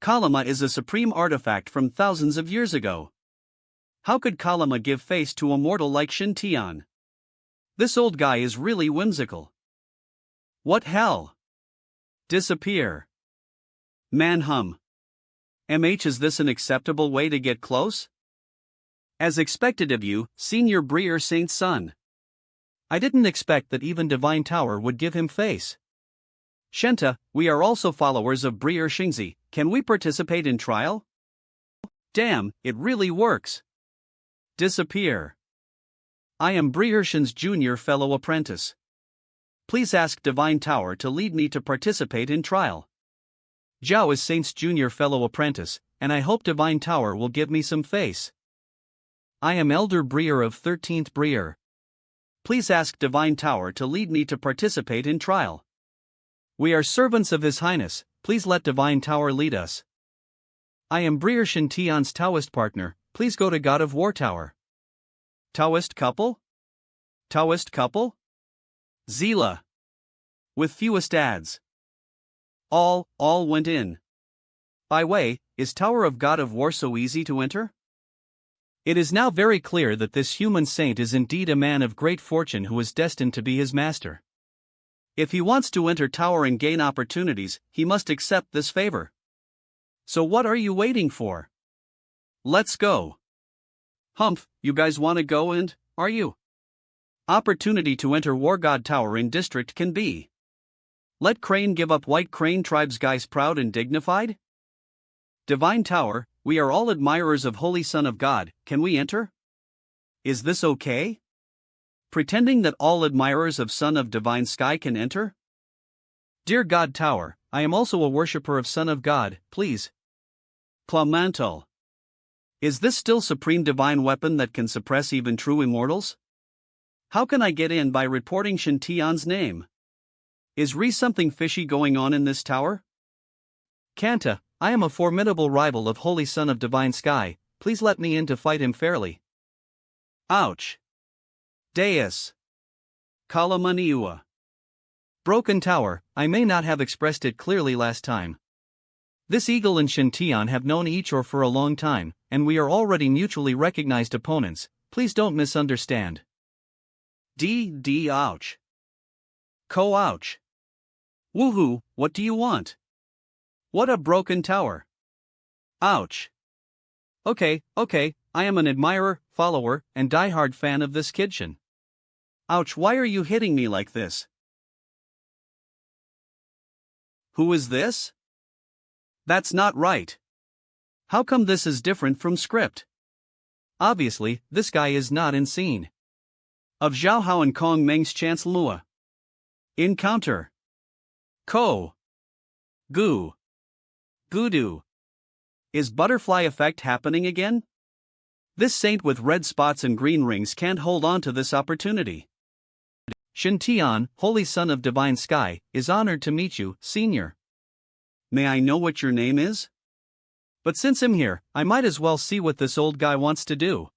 Kalama is a supreme artifact from thousands of years ago. How could Kalama give face to a mortal like Shintian? This old guy is really whimsical. What hell? Disappear. Manhum. MH, is this an acceptable way to get close? As expected of you, Senior Briere Saint's son. I didn't expect that even Divine Tower would give him face. Shenta, we are also followers of Briere Shingzi, can we participate in trial? Damn, it really works. Disappear. I am Briere Shin's junior fellow apprentice. Please ask Divine Tower to lead me to participate in trial. Zhao is Saint's junior fellow apprentice, and I hope Divine Tower will give me some face. I am Elder Briere of 13th Briere. Please ask Divine Tower to lead me to participate in trial. We are servants of His Highness, please let Divine Tower lead us. I am Briere Shintian's Taoist partner, please go to God of War Tower. Taoist couple? Taoist couple? Zila. With fewest ads. All went in. By way, is Tower of God of War so easy to enter? It is now very clear that this human saint is indeed a man of great fortune who is destined to be his master. If he wants to enter Tower and gain opportunities, he must accept this favor. So what are you waiting for? Let's go. Humph, you guys want to go and, are you? Opportunity to enter War God Tower in district can be. Let Crane give up White Crane tribes guys proud and dignified? Divine Tower, we are all admirers of Holy Son of God, can we enter? Is this okay? Pretending that all admirers of Son of Divine Sky can enter? Dear God Tower, I am also a worshipper of Son of God, please. Clamantle. Is this still supreme divine weapon that can suppress even true immortals? How can I get in by reporting Shintian's name? Is something fishy going on in this tower? Kanta, I am a formidable rival of Holy Son of Divine Sky, please let me in to fight him fairly. Ouch. Deus. Kalamaniua. Broken Tower, I may not have expressed it clearly last time. This Eagle and Shintian have known each other for a long time, and we are already mutually recognized opponents, please don't misunderstand. Ouch. Ouch. Woohoo, what do you want? What a broken tower. Ouch. Okay, I am an admirer, follower, and diehard fan of this kidshin. Ouch, why are you hitting me like this? Who is this? That's not right. How come this is different from script? Obviously, this guy is not in scene. Of Zhao Hao and Kong Meng's Chance Lua. Encounter. Ko. Gu. Gudu. Is butterfly effect happening again? This saint with red spots and green rings can't hold on to this opportunity. Shintian, Holy Son of Divine Sky, is honored to meet you, Senior. May I know what your name is? But since I'm here, I might as well see what this old guy wants to do.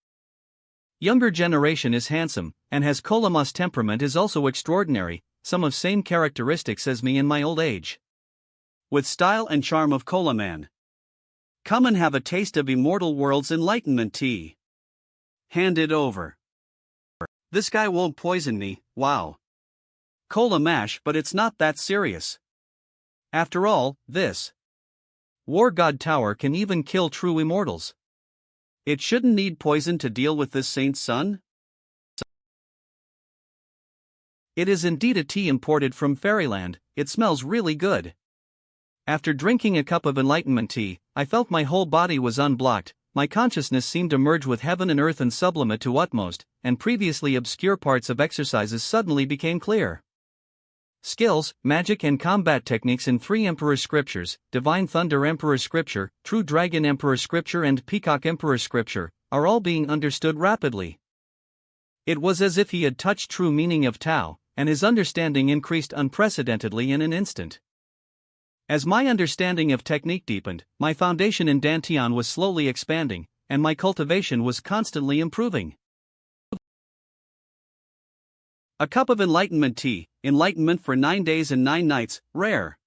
Younger generation is handsome, and has Kolamas temperament is also extraordinary, some of same characteristics as me in my old age. With style and charm of Kolaman. Come and have a taste of Immortal World's enlightenment tea. Hand it over. This guy won't poison me, wow. Cola mash, but it's not that serious. After all, this War God Tower can even kill true immortals. It shouldn't need poison to deal with this saint's son? It is indeed a tea imported from fairyland, it smells really good. After drinking a cup of enlightenment tea, I felt my whole body was unblocked, my consciousness seemed to merge with heaven and earth and sublimate to utmost, and previously obscure parts of exercises suddenly became clear. Skills, magic and combat techniques in 3 Emperor Scriptures, Divine Thunder Emperor Scripture, True Dragon Emperor Scripture and Peacock Emperor Scripture, are all being understood rapidly. It was as if he had touched true meaning of Tao, and his understanding increased unprecedentedly in an instant. As my understanding of technique deepened, my foundation in Dantian was slowly expanding, and my cultivation was constantly improving. A cup of enlightenment tea, enlightenment for 9 days and 9 nights, rare.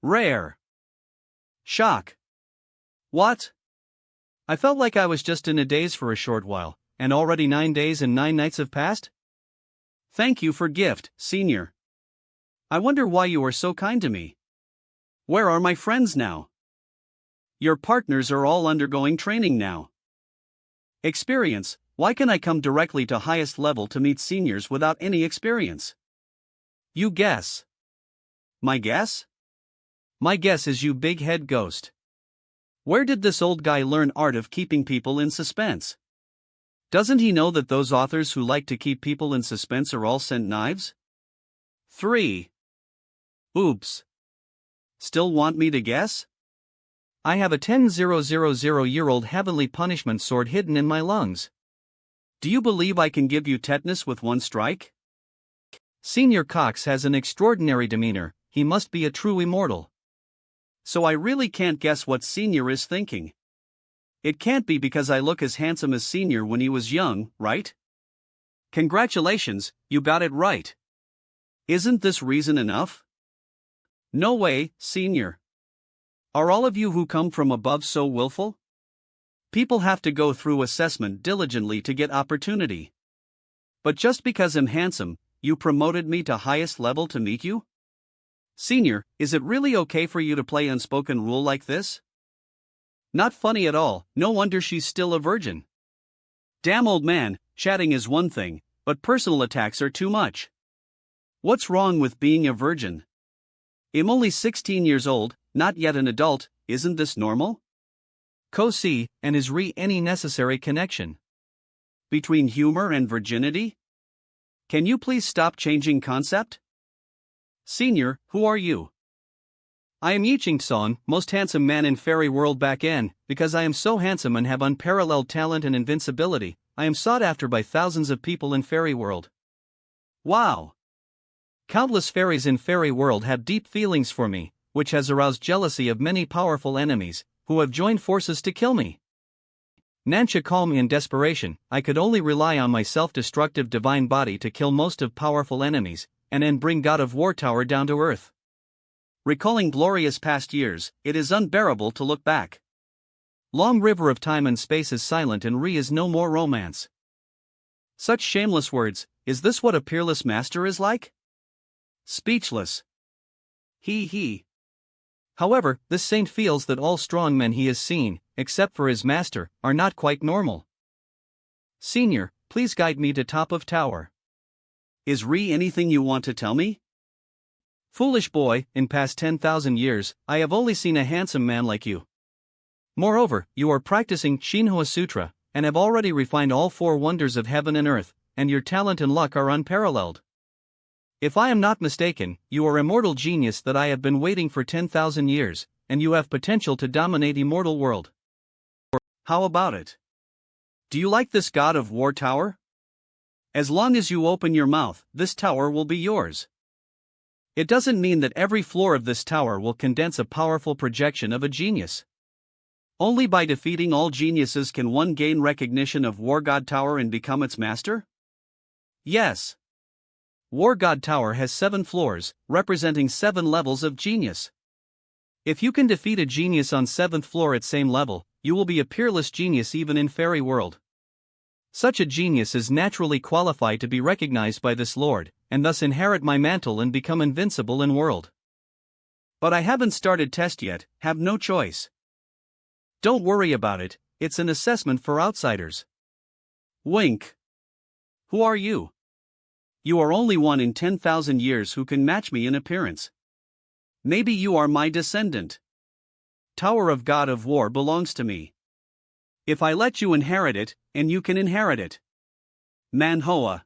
Rare. Shock. What? I felt like I was just in a daze for a short while, and already 9 days and 9 nights have passed? Thank you for gift, senior. I wonder why you are so kind to me. Where are my friends now? Your partners are all undergoing training now. Experience, why can I come directly to highest level to meet seniors without any experience? You guess. My guess? My guess is you big head ghost. Where did this old guy learn art of keeping people in suspense? Doesn't he know that those authors who like to keep people in suspense are all sent knives? 3. Oops. Still want me to guess? I have a 10,000-year-old heavenly punishment sword hidden in my lungs. Do you believe I can give you tetanus with one strike? Senior Cox has an extraordinary demeanor, he must be a true immortal. So I really can't guess what Senior is thinking. It can't be because I look as handsome as Senior when he was young, right? Congratulations, you got it right. Isn't this reason enough? No way, Senior. Are all of you who come from above so willful? People have to go through assessment diligently to get opportunity. But just because I'm handsome, you promoted me to highest level to meet you? Senior, is it really okay for you to play unspoken rule like this? Not funny at all, no wonder she's still a virgin. Damn old man, chatting is one thing, but personal attacks are too much. What's wrong with being a virgin? I'm only 16 years old, not yet an adult, isn't this normal? Co-see, and is any necessary connection between humor and virginity? Can you please stop changing concept? Senior, who are you? I am Yiching Son, most handsome man in fairy world back in, because I am so handsome and have unparalleled talent and invincibility, I am sought after by thousands of people in fairy world. Wow! Countless fairies in fairy world have deep feelings for me, which has aroused jealousy of many powerful enemies, who have joined forces to kill me. Nansha called me in desperation, I could only rely on my self-destructive divine body to kill most of powerful enemies, and then bring God of War Tower down to earth. Recalling glorious past years, it is unbearable to look back. Long river of time and space is silent and is no more romance. Such shameless words, is this what a peerless master is like? Speechless. He. However, this saint feels that all strong men he has seen, except for his master, are not quite normal. Senior, please guide me to top of tower. Is anything you want to tell me? Foolish boy, in past 10,000 years, I have only seen a handsome man like you. Moreover, you are practicing Shinhwa Sutra, and have already refined all 4 wonders of heaven and earth, and your talent and luck are unparalleled. If I am not mistaken, you are immortal genius that I have been waiting for 10,000 years, and you have potential to dominate immortal world. How about it? Do you like this God of War Tower? As long as you open your mouth, this tower will be yours. It doesn't mean that every floor of this tower will condense a powerful projection of a genius. Only by defeating all geniuses can one gain recognition of War God Tower and become its master? Yes. War God Tower has 7 floors, representing 7 levels of genius. If you can defeat a genius on 7th floor at same level, you will be a peerless genius even in fairy world. Such a genius is naturally qualified to be recognized by this lord, and thus inherit my mantle and become invincible in world. But I haven't started test yet, have no choice. Don't worry about it, it's an assessment for outsiders. Wink. Who are you? You are only one in 10,000 years who can match me in appearance. Maybe you are my descendant. Tower of God of War belongs to me. If I let you inherit it, and you can inherit it. Manhwa.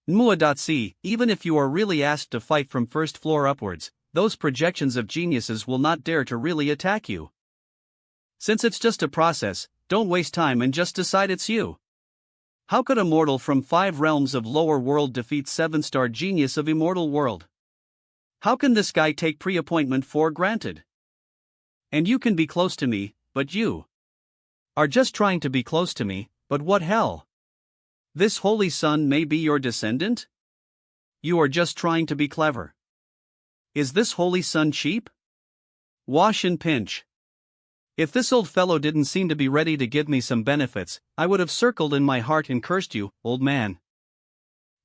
Manhwa.c, even if you are really asked to fight from first floor upwards, those projections of geniuses will not dare to really attack you. Since it's just a process, don't waste time and just decide it's you. How could a mortal from 5 realms of lower world defeat 7-star genius of immortal world? How can this guy take pre-appointment for granted? And you can be close to me, but you are just trying to be close to me, but what hell? This holy son may be your descendant? You are just trying to be clever. Is this holy son cheap? Wash and pinch. If this old fellow didn't seem to be ready to give me some benefits, I would have circled in my heart and cursed you, old man.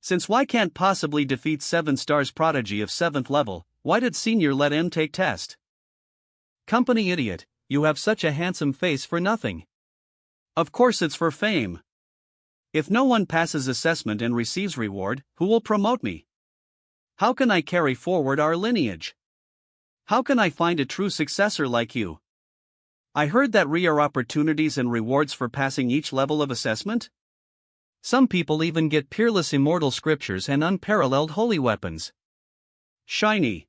Since why can't possibly defeat 7 stars prodigy of 7th level, why did senior let him take test? Company idiot, you have such a handsome face for nothing. Of course it's for fame. If no one passes assessment and receives reward, who will promote me? How can I carry forward our lineage? How can I find a true successor like you? I heard that are opportunities and rewards for passing each level of assessment? Some people even get peerless immortal scriptures and unparalleled holy weapons. Shiny.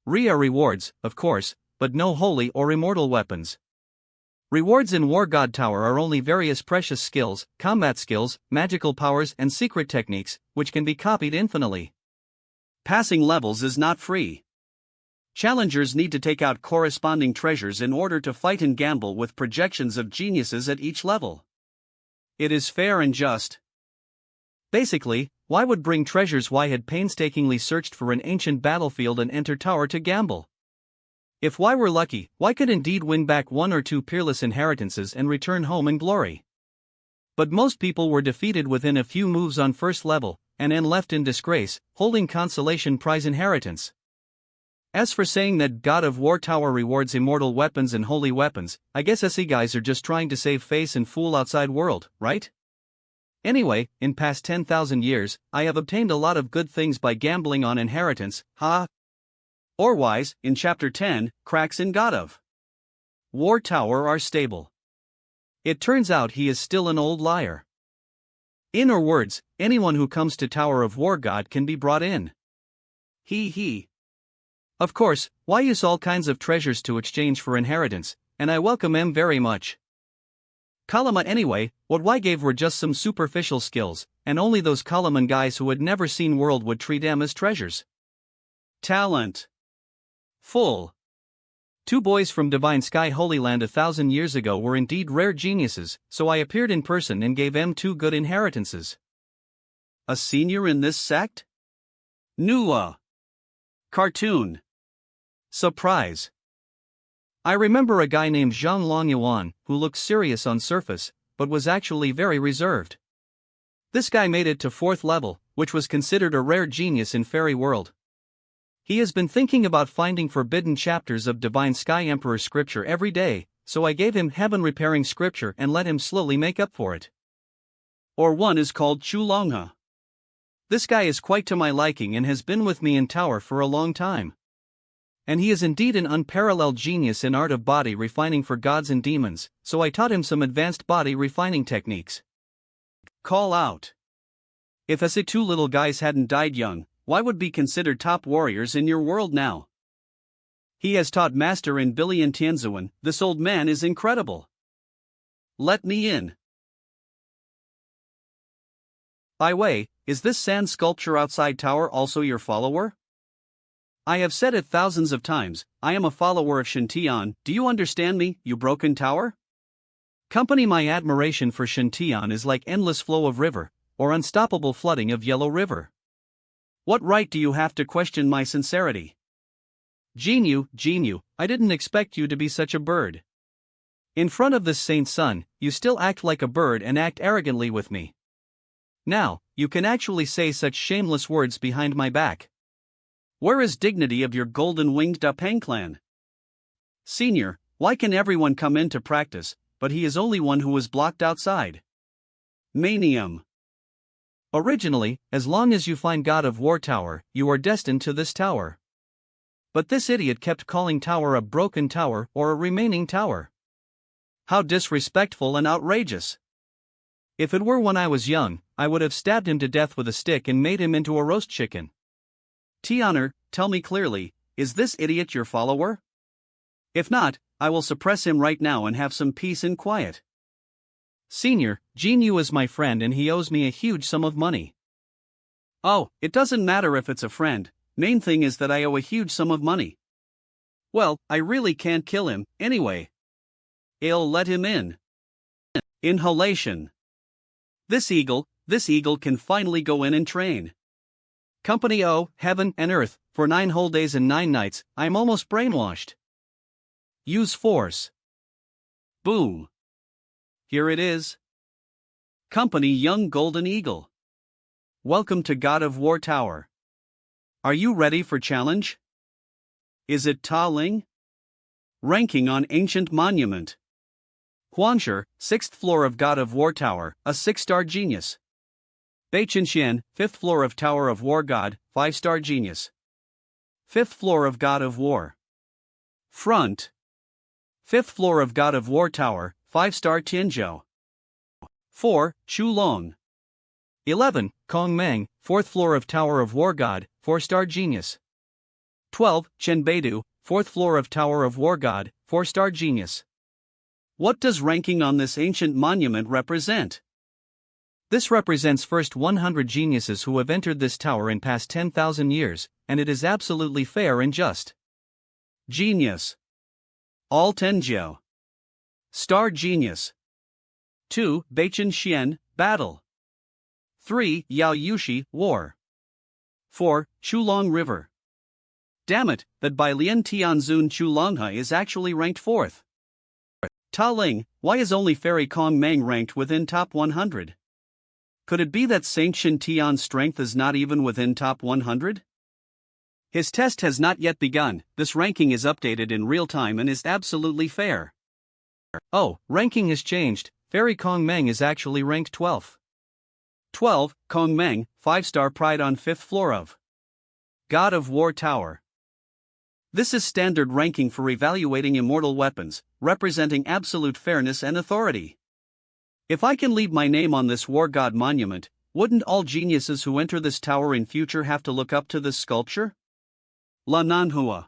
Ria rewards, of course, but no holy or immortal weapons. Rewards in War God Tower are only various precious skills, combat skills, magical powers and secret techniques, which can be copied infinitely. Passing levels is not free. Challengers need to take out corresponding treasures in order to fight and gamble with projections of geniuses at each level. It is fair and just. Basically, why would bring treasures? Why had painstakingly searched for an ancient battlefield and enter tower to gamble? If why were lucky, why could indeed win back 1 or 2 peerless inheritances and return home in glory. But most people were defeated within a few moves on first level, and then left in disgrace, holding consolation prize inheritance. As for saying that God of War Tower rewards immortal weapons and holy weapons, I guess SE guys are just trying to save face and fool outside world, right? Anyway, in past 10,000 years, I have obtained a lot of good things by gambling on inheritance, ha! Or wise, in chapter 10, cracks in God of War Tower are stable. It turns out he is still an old liar. In or words, anyone who comes to Tower of War God can be brought in. He. Of course, why use all kinds of treasures to exchange for inheritance, and I welcome him very much. Kalama anyway, what why gave were just some superficial skills, and only those Kalaman guys who had never seen world would treat them as treasures. Talent. Full. 2 boys from Divine Sky Holy Land 1,000 years ago were indeed rare geniuses, so I appeared in person and gave them 2 good inheritances. A senior in this sect? Nua. Cartoon. Surprise. I remember a guy named Zhang Longyuan, who looked serious on surface, but was actually very reserved. This guy made it to 4th level, which was considered a rare genius in fairy world. He has been thinking about finding forbidden chapters of Divine Sky Emperor scripture every day, so I gave him heaven repairing scripture and let him slowly make up for it. Or one is called Chulongha. This guy is quite to my liking and has been with me in tower for a long time. And he is indeed an unparalleled genius in art of body refining for gods and demons, so I taught him some advanced body refining techniques. Call out. If as it 2 little guys hadn't died young, why would be considered top warriors in your world now? He has taught master in Billion Tianzuan, this old man is incredible. Let me in. By way, is this sand sculpture outside tower also your follower? I have said it thousands of times, I am a follower of Shintian, do you understand me, you broken tower? Company my admiration for Shintian is like endless flow of river, or unstoppable flooding of yellow river. What right do you have to question my sincerity? Jinyu, I didn't expect you to be such a bird. In front of this saint son, you still act like a bird and act arrogantly with me. Now, you can actually say such shameless words behind my back. Where is dignity of your golden-winged Dapeng clan? Senior, why can everyone come in to practice, but he is only one who was blocked outside? Manium. Originally, as long as you find God of War Tower, you are destined to this tower. But this idiot kept calling tower a broken tower or a remaining tower. How disrespectful and outrageous. If it were when I was young, I would have stabbed him to death with a stick and made him into a roast chicken. Honor, tell me clearly, is this idiot your follower? If not, I will suppress him right now and have some peace and quiet. Senior, Jinyu is my friend and he owes me a huge sum of money. Oh, it doesn't matter if it's a friend, main thing is that I owe a huge sum of money. Well, I really can't kill him, anyway. I'll let him in. Inhalation. This eagle can finally go in and train. Company O, heaven and earth, for 9 whole days and 9 nights, I'm almost brainwashed. Use force. Boom. Here it is. Company Young Golden Eagle. Welcome to God of War Tower. Are you ready for challenge? Is it Ta Ling? Ranking on Ancient Monument. Huansher, 6th floor of God of War Tower, a 6-star genius. Bei Qianxian, 5th floor of Tower of War God, 5-star genius. 5th floor of God of War. Front. 5th floor of God of War Tower, 5-star Tianzhou. 4. Chu Long. 11. Kong Meng, 4th floor of Tower of War God, 4-star genius. 12. Chen Beidu, 4th floor of Tower of War God, 4-star genius. What does ranking on this ancient monument represent? This represents first 100 geniuses who have entered this tower in past 10,000 years, and it is absolutely fair and just. Genius. All Tenjiao. Star Genius. 2. Beichen Xian, Battle. 3. Yao Yushi, War. 4. Chulong River. Damn it, that Bai Lian Tianzun Chulongha is actually ranked 4th. Ta Ling, why is only Fairy Kong Meng ranked within top 100? Could it be that Saint Shin Tian's strength is not even within top 100? His test has not yet begun, this ranking is updated in real time and is absolutely fair. Oh, ranking has changed, Fairy Kong Meng is actually ranked 12th. 12. Kong Meng, 5-star pride on 5th floor of God of War Tower. This is standard ranking for evaluating immortal weapons, representing absolute fairness and authority. If I can leave my name on this war god monument, wouldn't all geniuses who enter this tower in future have to look up to this sculpture? La Nanhua.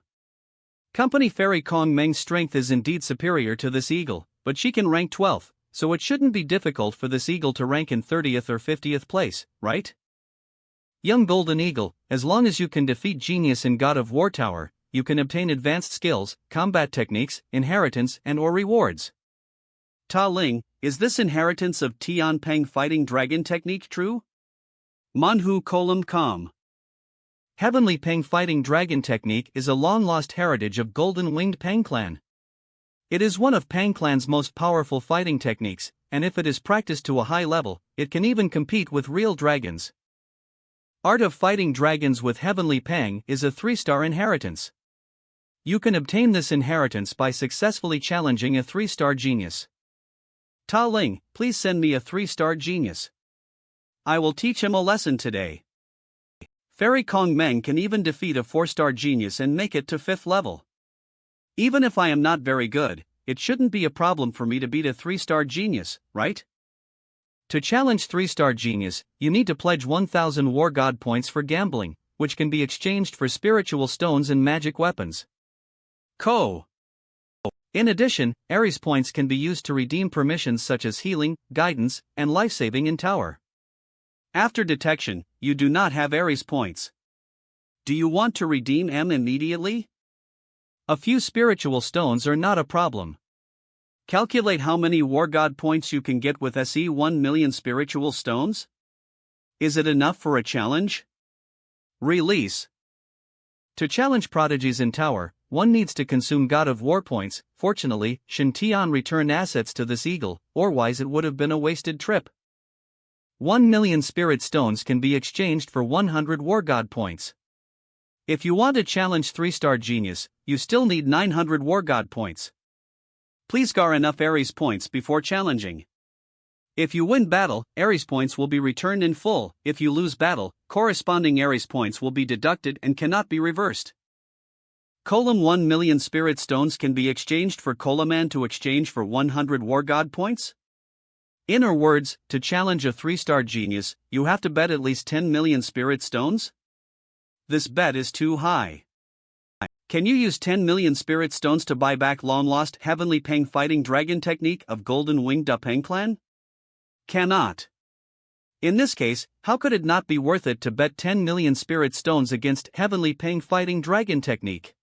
Company Fairy Kong Meng's strength is indeed superior to this eagle, but she can rank 12th, so it shouldn't be difficult for this eagle to rank in 30th or 50th place, right? Young Golden Eagle, as long as you can defeat genius in God of War Tower, you can obtain advanced skills, combat techniques, inheritance, and or rewards. Ta Ling, is this inheritance of Tian Peng fighting dragon technique true? Manhu Kolam Kam. Heavenly Peng fighting dragon technique is a long-lost heritage of Golden Winged Peng clan. It is one of Peng clan's most powerful fighting techniques, and if it is practiced to a high level, it can even compete with real dragons. Art of fighting dragons with Heavenly Peng is a 3-star inheritance. You can obtain this inheritance by successfully challenging a 3-star genius. Ta Ling, please send me a 3-star genius. I will teach him a lesson today. Fairy Kong Meng can even defeat a 4-star genius and make it to 5th level. Even if I am not very good, it shouldn't be a problem for me to beat a 3-star genius, right? To challenge 3-star genius, you need to pledge 1,000 War God points for gambling, which can be exchanged for spiritual stones and magic weapons. In addition, Ares points can be used to redeem permissions such as healing, guidance, and life-saving in tower. After detection, you do not have Ares points. Do you want to redeem M immediately? A few spiritual stones are not a problem. Calculate how many War God points you can get with SE 1 million spiritual stones? Is it enough for a challenge? Release. To challenge prodigies in tower, one needs to consume God of War points. Fortunately, Shin Tian returned assets to this eagle, otherwise it would have been a wasted trip. 1 million spirit stones can be exchanged for 100 War God points. If you want to challenge 3-star genius, you still need 900 War God points. Please gar enough Ares points before challenging. If you win battle, Ares points will be returned in full. If you lose battle, corresponding Ares points will be deducted and cannot be reversed. 1 million spirit stones can be exchanged for Kolaman to exchange for 100 War God points? In her words, to challenge a 3-star genius, you have to bet at least 10 million spirit stones? This bet is too high. Can you use 10 million spirit stones to buy back long-lost Heavenly Peng fighting dragon technique of Golden Winged Peng clan? Cannot. In this case, how could it not be worth it to bet 10 million spirit stones against Heavenly Peng fighting dragon technique?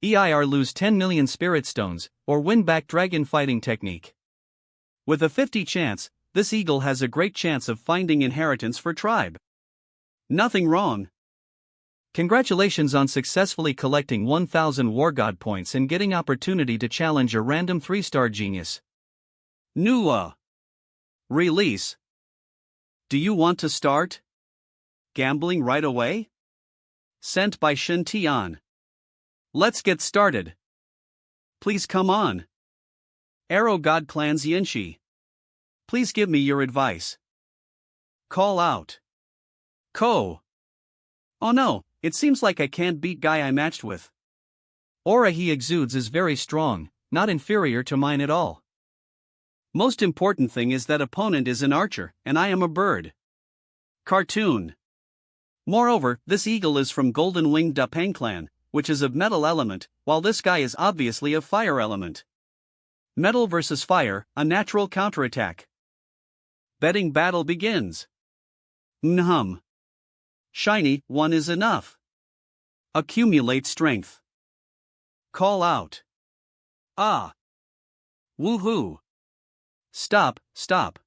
EIR lose 10 million spirit stones, or win back dragon fighting technique. With a 50 chance, this eagle has a great chance of finding inheritance for tribe. Nothing wrong. Congratulations on successfully collecting 1000 War God points and getting opportunity to challenge a random 3-star genius. New release. Do you want to start gambling right away? Sent by Shin Tian. Let's get started. Please come on. Arrow God Clan's Yinshi. Please give me your advice. Call out. Ko. Oh no, it seems like I can't beat guy I matched with. Aura he exudes is very strong, not inferior to mine at all. Most important thing is that opponent is an archer, and I am a bird. Cartoon. Moreover, this eagle is from Golden Winged Peng clan, which is of metal element, while this guy is obviously of fire element. Metal versus fire, a natural counterattack. Betting battle begins. Nhum. Shiny, one is enough. Accumulate strength. Call out. Ah. Woohoo. Stop, stop.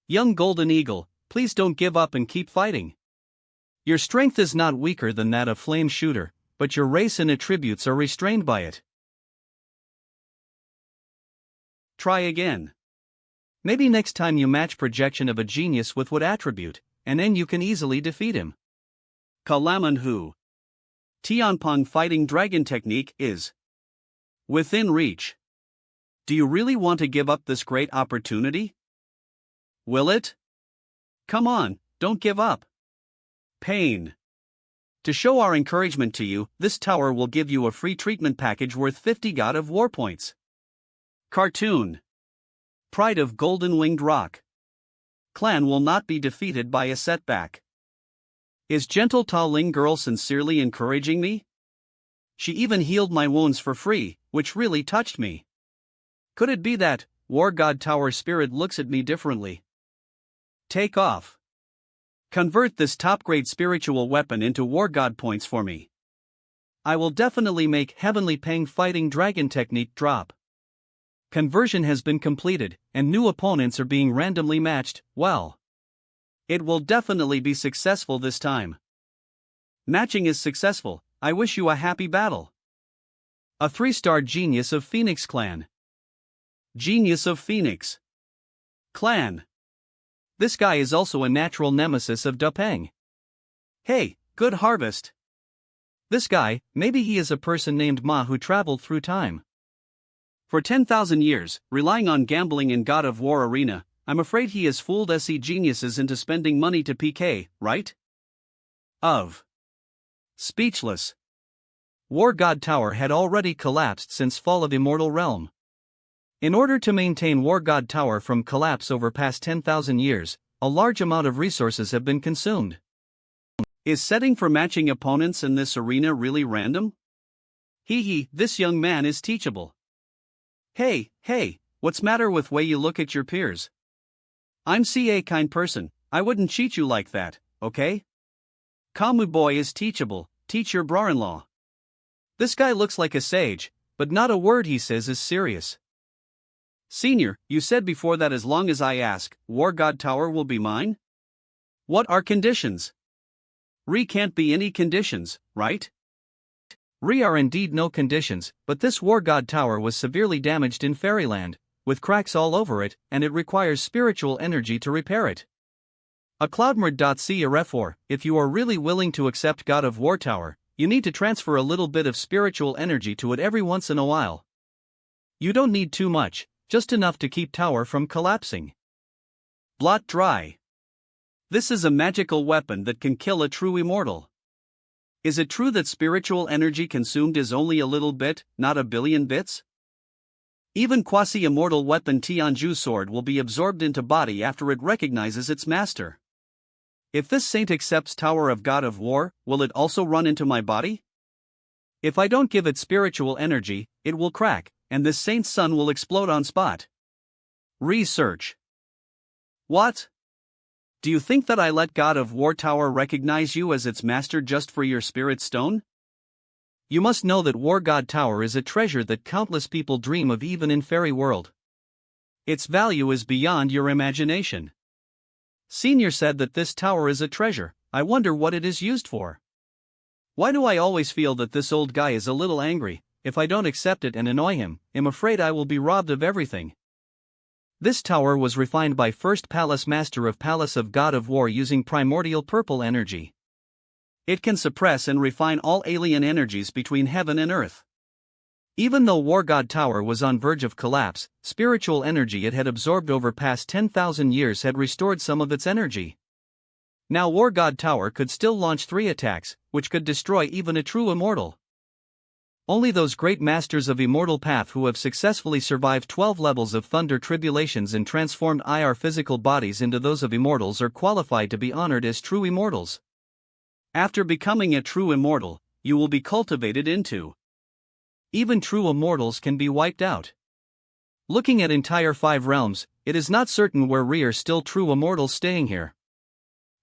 Young golden eagle, please don't give up and keep fighting. Your strength is not weaker than that of flame shooter, but your race and attributes are restrained by it. Try again. Maybe next time you match projection of a genius with what attribute, and then you can easily defeat him. Kalamanhu. Tianpong fighting dragon technique is within reach. Do you really want to give up this great opportunity? Will it? Come on, don't give up. Pain. To show our encouragement to you, this tower will give you a free treatment package worth 50 God of War points. Cartoon. Pride of Golden Winged Rock. Clan will not be defeated by a setback. Is gentle Ta Ling girl sincerely encouraging me? She even healed my wounds for free, which really touched me. Could it be that War God Tower Spirit looks at me differently? Take off. Convert this top-grade spiritual weapon into War God points for me. I will definitely make Heavenly Peng fighting dragon technique drop. Conversion has been completed, and new opponents are being randomly matched. Well, it will definitely be successful this time. Matching is successful. I wish you a happy battle. A 3-star genius of Phoenix Clan. Genius of Phoenix Clan. This guy is also a natural nemesis of Dapeng. Hey, good harvest. This guy, maybe he is a person named Ma who traveled through time. For 10,000 years, relying on gambling in God of War arena, I'm afraid he has fooled SE geniuses into spending money to PK, right? Speechless. War God Tower had already collapsed since fall of Immortal Realm. In order to maintain War God Tower from collapse over past 10,000 years, a large amount of resources have been consumed. Is setting for matching opponents in this arena really random? This young man is teachable. Hey, what's matter with way you look at your peers? I'm a kind person, I wouldn't cheat you like that, okay? Kamu boy is teachable, teach your bra-in-law. This guy looks like a sage, but not a word he says is serious. Senior, you said before that as long as I ask, War God Tower will be mine? What are conditions? Can't be any conditions, right? Are indeed no conditions, but this War God Tower was severely damaged in Fairyland, with cracks all over it, and it requires spiritual energy to repair it. A cloudmerd.c if you are really willing to accept God of War Tower, you need to transfer a little bit of spiritual energy to it every once in a while. You don't need too much, just enough to keep tower from collapsing. Blot dry. This is a magical weapon that can kill a true immortal. Is it true that spiritual energy consumed is only a little bit, not a billion bits? Even quasi-immortal weapon Tianju sword will be absorbed into body after it recognizes its master. If this saint accepts Tower of God of War, will it also run into my body? If I don't give it spiritual energy, it will crack, and this saint's sun will explode on spot. Research. What? Do you think that I let God of War Tower recognize you as its master just for your spirit stone? You must know that War God Tower is a treasure that countless people dream of even in fairy world. Its value is beyond your imagination. Senior said that this tower is a treasure. I wonder what it is used for. Why do I always feel that this old guy is a little angry? If I don't accept it and annoy him, I'm afraid I will be robbed of everything. This tower was refined by first Palace Master of Palace of God of War using primordial purple energy. It can suppress and refine all alien energies between heaven and earth. Even though War God Tower was on verge of collapse, spiritual energy it had absorbed over past 10,000 years had restored some of its energy. Now War God Tower could still launch 3 attacks, which could destroy even a true immortal. Only those great masters of immortal path who have successfully survived 12 levels of thunder tribulations and transformed IR physical bodies into those of immortals are qualified to be honored as true immortals. After becoming a true immortal, you will be cultivated into. Even true immortals can be wiped out. Looking at entire 5 realms, it is not certain where are still true immortals staying here.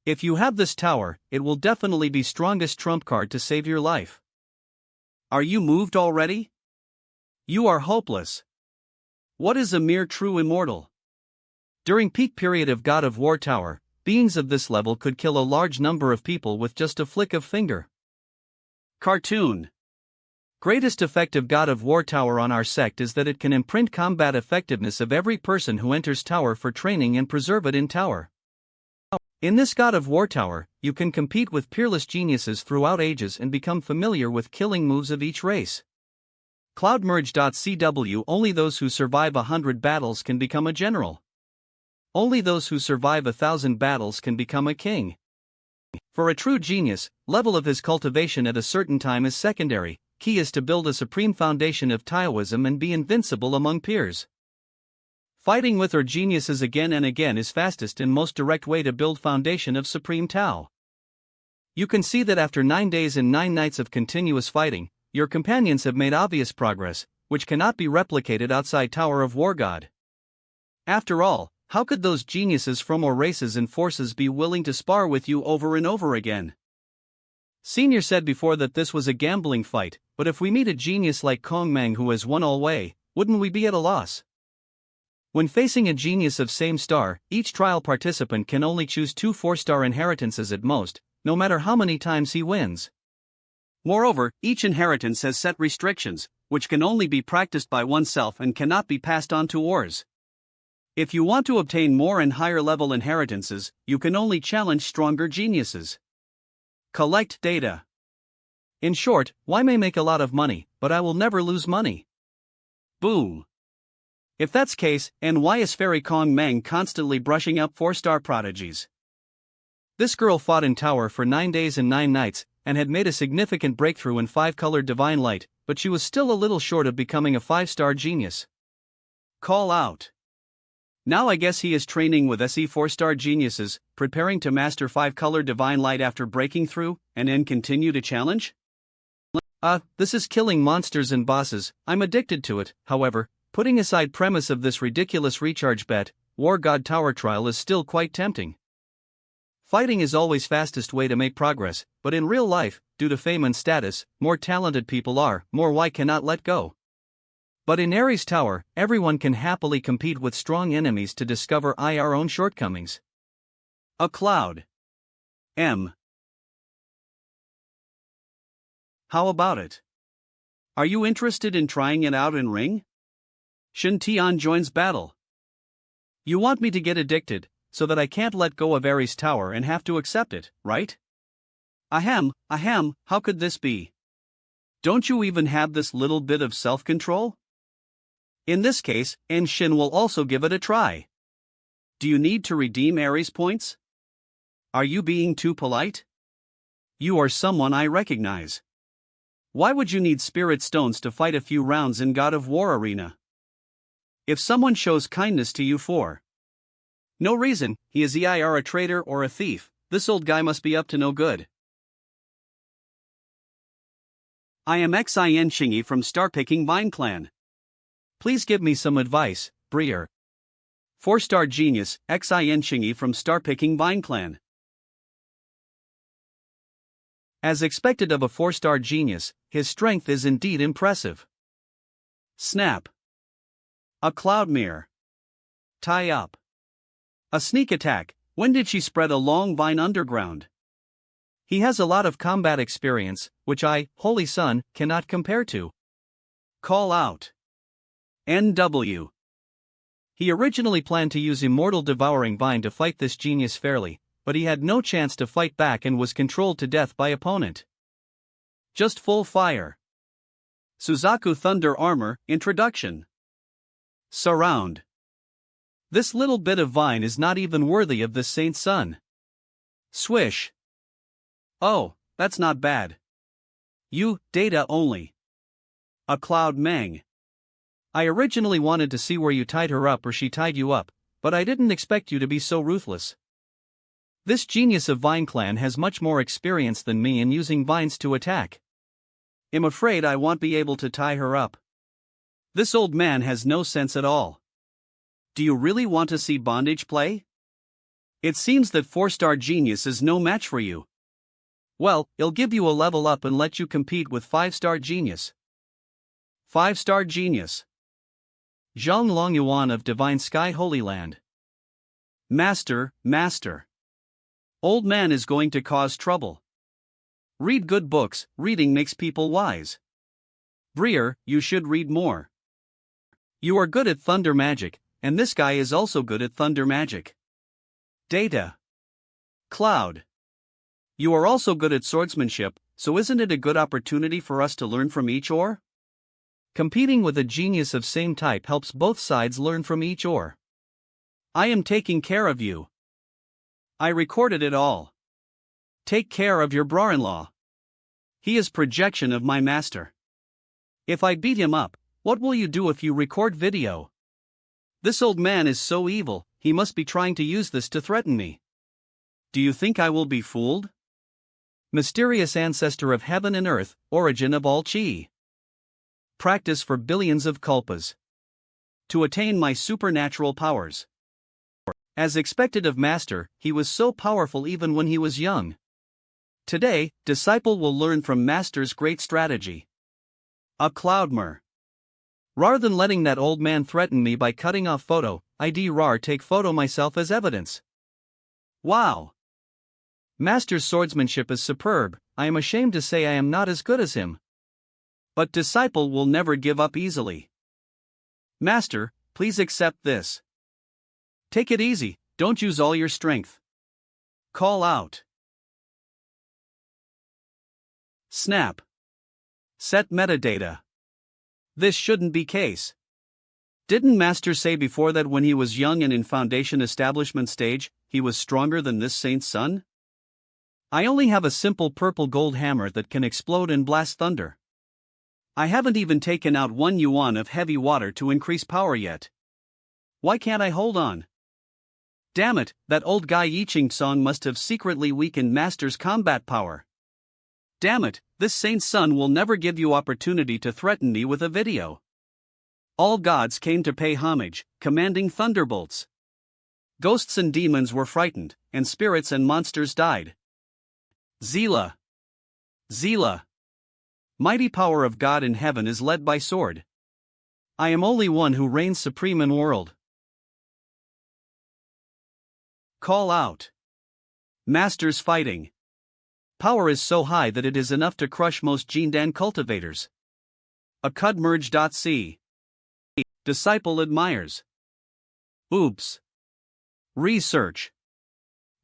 If you have this tower, it will definitely be strongest trump card to save your life. Are you moved already? You are hopeless. What is a mere true immortal? During peak period of God of War Tower, beings of this level could kill a large number of people with just a flick of finger. Cartoon. Greatest effect of God of War Tower on our sect is that it can imprint combat effectiveness of every person who enters tower for training and preserve it in tower. In this God of War Tower, you can compete with peerless geniuses throughout ages and become familiar with killing moves of each race. Cloudmerge.cw. Only those who survive 100 battles can become a general. Only those who survive 1,000 battles can become a king. For a true genius, level of his cultivation at a certain time is secondary. Key is to build a supreme foundation of Taoism and be invincible among peers. Fighting with or geniuses again and again is fastest and most direct way to build foundation of supreme Tao. You can see that after 9 days and 9 nights of continuous fighting, your companions have made obvious progress, which cannot be replicated outside Tower of War God. After all, how could those geniuses from all races and forces be willing to spar with you over and over again? Senior said before that this was a gambling fight, but if we meet a genius like Kong Mang who has won all way, wouldn't we be at a loss? When facing a genius of same star, each trial participant can only choose 2 4-star inheritances at most, no matter how many times he wins. Moreover, each inheritance has set restrictions, which can only be practiced by oneself and cannot be passed on to ours. If you want to obtain more and higher level inheritances, you can only challenge stronger geniuses. Collect data. In short, I may make a lot of money, but I will never lose money. Boom. If that's case, and why is Fairy Kong Meng constantly brushing up 4-star prodigies? This girl fought in tower for 9 days and 9 nights, and had made a significant breakthrough in 5-colored divine light, but she was still a little short of becoming a 5-star genius. Call out. Now I guess he is training with SE 4-star geniuses, preparing to master 5-color divine light after breaking through, and then continue to challenge? This is killing monsters and bosses. I'm addicted to it. However, putting aside premise of this ridiculous recharge bet, War God Tower trial is still quite tempting. Fighting is always fastest way to make progress, but in real life, due to fame and status, more talented people are, more why cannot let go. But in Ares Tower, everyone can happily compete with strong enemies to discover our own shortcomings. A cloud. M. How about it? Are you interested in trying it out in ring? Shen Tian joins battle. You want me to get addicted, so that I can't let go of Ares Tower and have to accept it, right? Ahem, how could this be? Don't you even have this little bit of self-control? In this case, Shin will also give it a try. Do you need to redeem Ares points? Are you being too polite? You are someone I recognize. Why would you need spirit stones to fight a few rounds in God of War arena? If someone shows kindness to you for no reason, he is either a traitor or a thief. This old guy must be up to no good. I am Xin Shingy from Star-Picking Vine Clan. Please give me some advice, Briar. 4-star genius, Xin Shingy from Star-Picking Vine Clan. As expected of a 4-star genius, his strength is indeed impressive. Snap. A cloud mirror. Tie up. A sneak attack. When did she spread a long vine underground? He has a lot of combat experience, which I, Holy Sun, cannot compare to. Call out. NW. He originally planned to use Immortal Devouring Vine to fight this genius fairly, but he had no chance to fight back and was controlled to death by opponent. Just full fire. Suzaku Thunder Armor, Introduction. Surround. This little bit of vine is not even worthy of the Saint's son. Swish. Oh, that's not bad. You, data only. A cloud mang. I originally wanted to see where you tied her up or she tied you up, but I didn't expect you to be so ruthless. This genius of Vine Clan has much more experience than me in using vines to attack. I'm afraid I won't be able to tie her up. This old man has no sense at all. Do you really want to see bondage play? It seems that 4-star genius is no match for you. Well, I'll give you a level up and let you compete with 5-star genius. 5-star genius. Zhang Longyuan of Divine Sky Holy Land. Master. Old man is going to cause trouble. Read good books, reading makes people wise. Briar, you should read more. You are good at thunder magic, and this guy is also good at thunder magic. Data. Cloud. You are also good at swordsmanship, so isn't it a good opportunity for us to learn from each or? Competing with a genius of same type helps both sides learn from each or. I am taking care of you. I recorded it all. Take care of your brother-in-law. He is projection of my master. If I beat him up, what will you do if you record video? This old man is so evil, he must be trying to use this to threaten me. Do you think I will be fooled? Mysterious ancestor of heaven and earth, origin of all chi. Practice for billions of kalpas. To attain my supernatural powers. As expected of master, he was so powerful even when he was young. Today, disciple will learn from master's great strategy. A cloudmer. Rather than letting that old man threaten me by cutting off photo, I'd take photo myself as evidence. Wow. Master's swordsmanship is superb. I am ashamed to say I am not as good as him. But disciple will never give up easily. Master, please accept this. Take it easy, don't use all your strength. Call out. Snap. Set metadata. This shouldn't be case. Didn't Master say before that when he was young and in foundation establishment stage, he was stronger than this saint's son? I only have a simple purple gold hammer that can explode and blast thunder. I haven't even taken out 1 yuan of heavy water to increase power yet. Why can't I hold on? Damn it, that old guy Leeching song must have secretly weakened Master's combat power. Damn it, this saint's son will never give you opportunity to threaten me with a video. All gods came to pay homage, commanding thunderbolts. Ghosts and demons were frightened, and spirits and monsters died. Zila. Mighty power of God in heaven is led by sword. I am only one who reigns supreme in world. Call out. Masters fighting. Power is so high that it is enough to crush most Jindan cultivators. A cudmerge.c. Disciple admires. Oops. Research.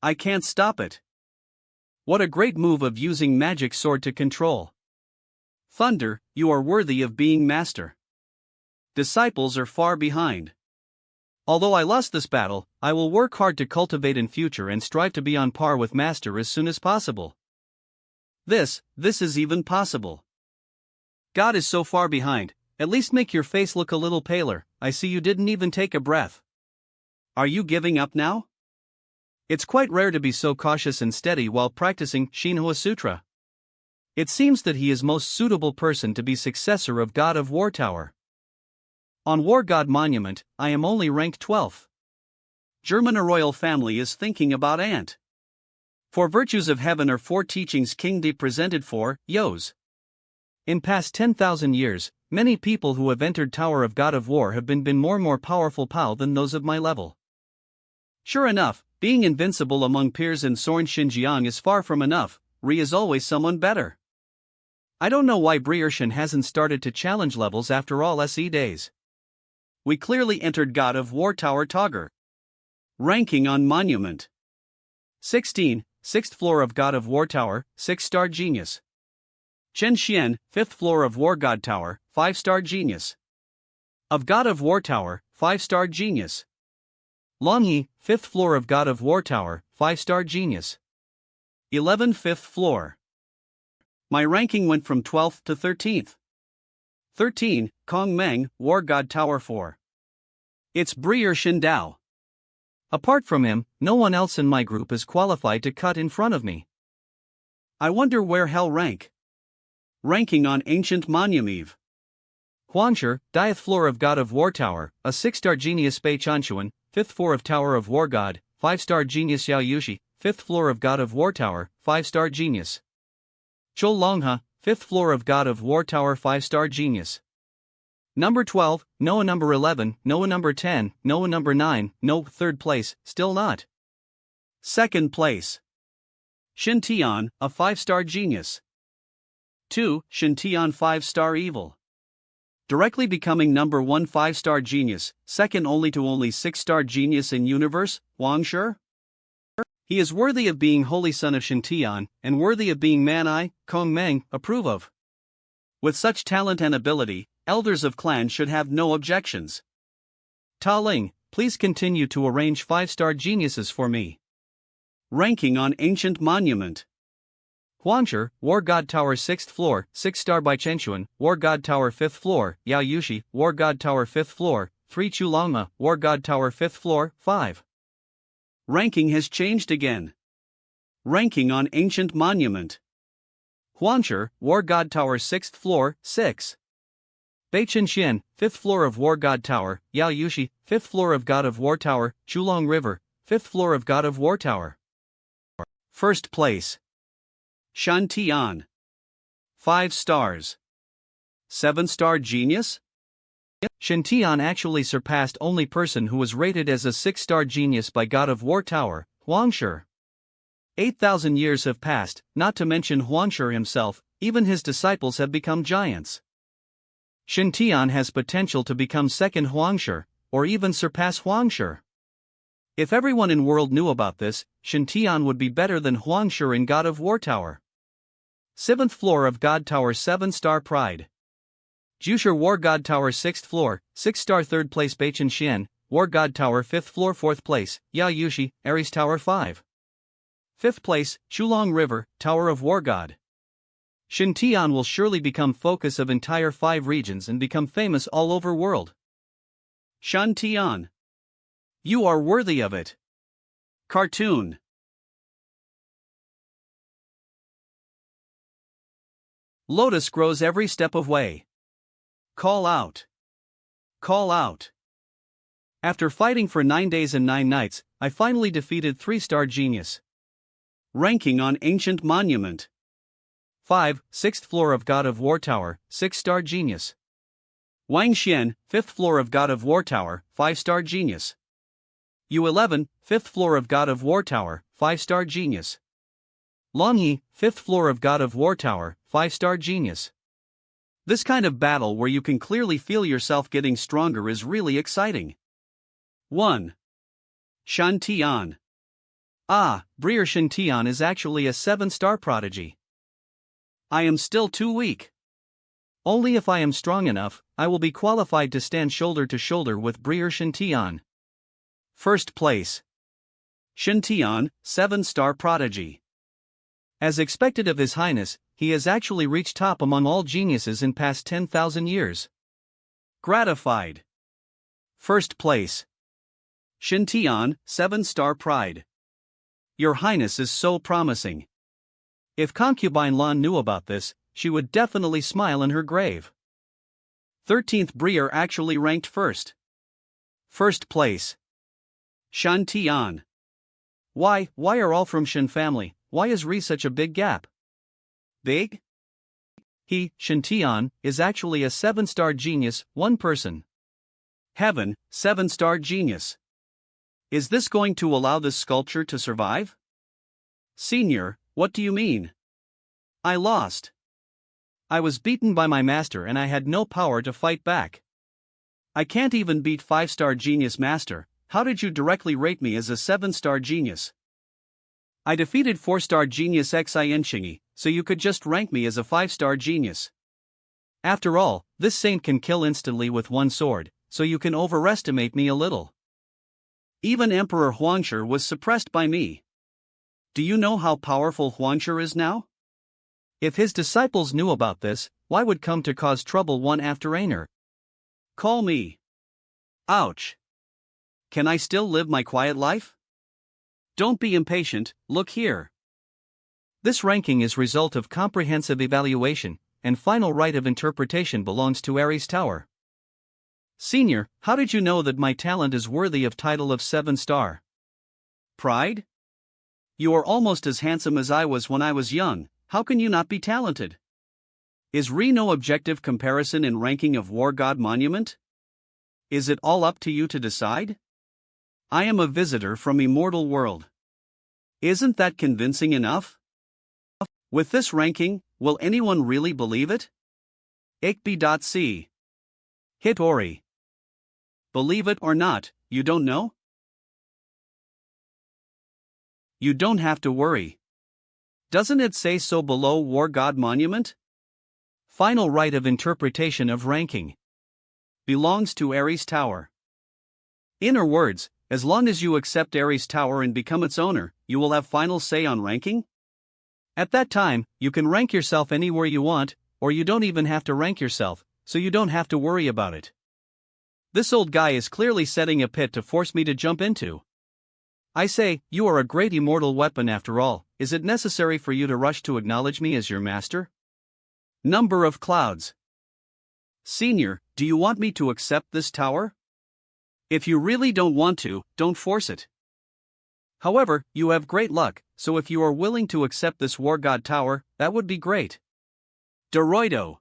I can't stop it. What a great move of using magic sword to control. Thunder, you are worthy of being master. Disciples are far behind. Although I lost this battle, I will work hard to cultivate in future and strive to be on par with master as soon as possible. This is even possible. God is so far behind, At least make your face look a little paler. I see you didn't even take a breath. Are you giving up now? It's quite rare to be so cautious and steady while practicing Shinhwa Sutra. It seems that he is most suitable person to be successor of God of War Tower. On War God Monument, I am only ranked 12th. German royal family is thinking about Ant. For virtues of heaven are 4 teachings King D presented for Yos. In past 10,000 years, many people who have entered Tower of God of War have been more powerful POW than those of my level. Sure enough, being invincible among peers in Sorn Xinjiang is far from enough. Ri is always someone better. I don't know why Briershan hasn't started to challenge levels after all SE days. We clearly entered God of War Tower Togger. Ranking on Monument. 16, 6th floor of God of War Tower, 6-star genius. Chen Xian, 5th floor of War God Tower, 5-star genius. Of God of War Tower, 5-star genius. Longyi, 5th floor of God of War Tower, 5-star genius. 11 5th floor. My ranking went from 12th to 13th. 13, Kong Meng, War God Tower 4. It's Briershan Dao. Apart from him, no one else in my group is qualified to cut in front of me. I wonder where hell rank. Ranking on Ancient Monument. Huangshe, 10th floor of God of War Tower, a 6-star genius Bei Chanshuan, 5th floor of Tower of War God, 5-star genius Yao Yushi, 5th floor of God of War Tower, 5-star genius. Chou Longha, 5th floor of God of War Tower, 5-star genius. Number 12, Noah number 11, Noah number 10, Noah number 9, no 3rd place, still not. 2nd place. Shin Tian, a 5-star genius. 2. Shin Tian 5-star evil. Directly becoming number 1 5-star genius, second only to 6-star genius in universe, Huangshe. He is worthy of being holy son of Shin Tian, and worthy of being man I, Kong Meng, approve of. With such talent and ability, elders of clan should have no objections. Ta Ling, please continue to arrange 5-star geniuses for me. Ranking on Ancient Monument. Huangshe, War God Tower 6th floor, 6-star by Chenshuan, War God Tower 5th floor, Yao Yushi, War God Tower 5th floor, 3 Chulangma, War God Tower 5th floor, 5. Ranking has changed again. Ranking on Ancient Monument. Huangshe, War God Tower 6th floor, 6. Bei Qianxian, 5th floor of War God Tower, Yao Yushi, 5th floor of God of War Tower, Chulong River, 5th floor of God of War Tower. 1st place. Shan Tian. 5 stars. 7-star genius? Shan Tian actually surpassed only person who was rated as a 6-star genius by God of War Tower, Huangshe. 8,000 years have passed, not to mention Huangshe himself, even his disciples have become giants. Shan Tian has potential to become second Huangshe, or even surpass Huangshe. If everyone in world knew about this, Shan Tian would be better than Huangshe in God of War Tower. 7th floor of God Tower 7-star Pride. Jushe War God Tower 6th floor, 6-star 3rd place Bei Qianxian, War God Tower 5th floor 4th place, Yao Yushi, Ares Tower 5. 5th place, Chulong River, Tower of War God. Shan Tian will surely become focus of entire 5 regions and become famous all over world. Shan Tian. You are worthy of it. Cartoon. Lotus grows every step of way. Call out. Call out. After fighting for 9 days and 9 nights, I finally defeated 3-star genius. Ranking on Ancient Monument. 5. 6th floor of God of War Tower, 6-star genius. Wang Xian, 5th floor of God of War Tower, 5-star genius. U11, 5th floor of God of War Tower, 5-star genius. Longyi, 5th floor of God of War Tower, 5-star genius. This kind of battle where you can clearly feel yourself getting stronger is really exciting. 1. Shan Tian. Briershan Tian is actually a 7-star prodigy. I am still too weak. Only if I am strong enough, I will be qualified to stand shoulder to shoulder with Briershan Tian. 1st place. Shan Tian, 7-star prodigy. As expected of His Highness, he has actually reached top among all geniuses in past 10,000 years. Gratified. First place. Shintian, 7-star pride. Your Highness is so promising. If Concubine Lan knew about this, she would definitely smile in her grave. 13th Brier actually ranked first. First place. Shan Tian. Why are all from Shin family? Why is Ri such a big gap? Big? He, Shin Tian, is actually a 7-star genius, one person. Heaven, 7-star genius. Is this going to allow this sculpture to survive? Senior, what do you mean? I lost. I was beaten by my master and I had no power to fight back. I can't even beat 5-star genius master. How did you directly rate me as a 7-star genius? I defeated 4-star genius Xin Shingi, so you could just rank me as a 5-star genius. After all, this saint can kill instantly with one sword, so you can overestimate me a little. Even Emperor Huangshi was suppressed by me. Do you know how powerful Huangshi is now? If his disciples knew about this, why would come to cause trouble one after another? Call me. Ouch. Can I still live my quiet life? Don't be impatient, look here. This ranking is result of comprehensive evaluation, and final right of interpretation belongs to Ares Tower. Senior, how did you know that my talent is worthy of title of 7-star? Pride? You are almost as handsome as I was when I was young, how can you not be talented? Is Ri no objective comparison in ranking of War God Monument? Is it all up to you to decide? I am a visitor from Immortal World. Isn't that convincing enough? With this ranking, will anyone really believe it? Ikbi.c. Hitori. Believe it or not, you don't know? You don't have to worry. Doesn't it say so below War God Monument? Final right of interpretation of ranking. Belongs to Ares Tower. Inner words, as long as you accept Ares Tower and become its owner, you will have final say on ranking? At that time, you can rank yourself anywhere you want, or you don't even have to rank yourself, so you don't have to worry about it. This old guy is clearly setting a pit to force me to jump into. I say, you are a great immortal weapon after all, is it necessary for you to rush to acknowledge me as your master? Number of clouds. Senior, do you want me to accept this tower? If you really don't want to, don't force it. However, you have great luck, so if you are willing to accept this War God Tower, that would be great. Doroido.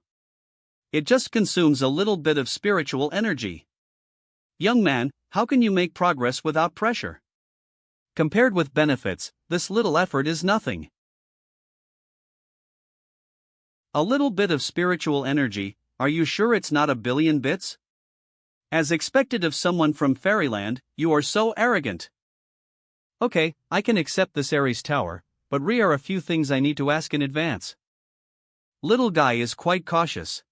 It just consumes a little bit of spiritual energy. Young man, how can you make progress without pressure? Compared with benefits, this little effort is nothing. A little bit of spiritual energy, are you sure it's not a billion bits? As expected of someone from Fairyland, you are so arrogant. Okay, I can accept this Ares Tower, but are a few things I need to ask in advance. Little guy is quite cautious.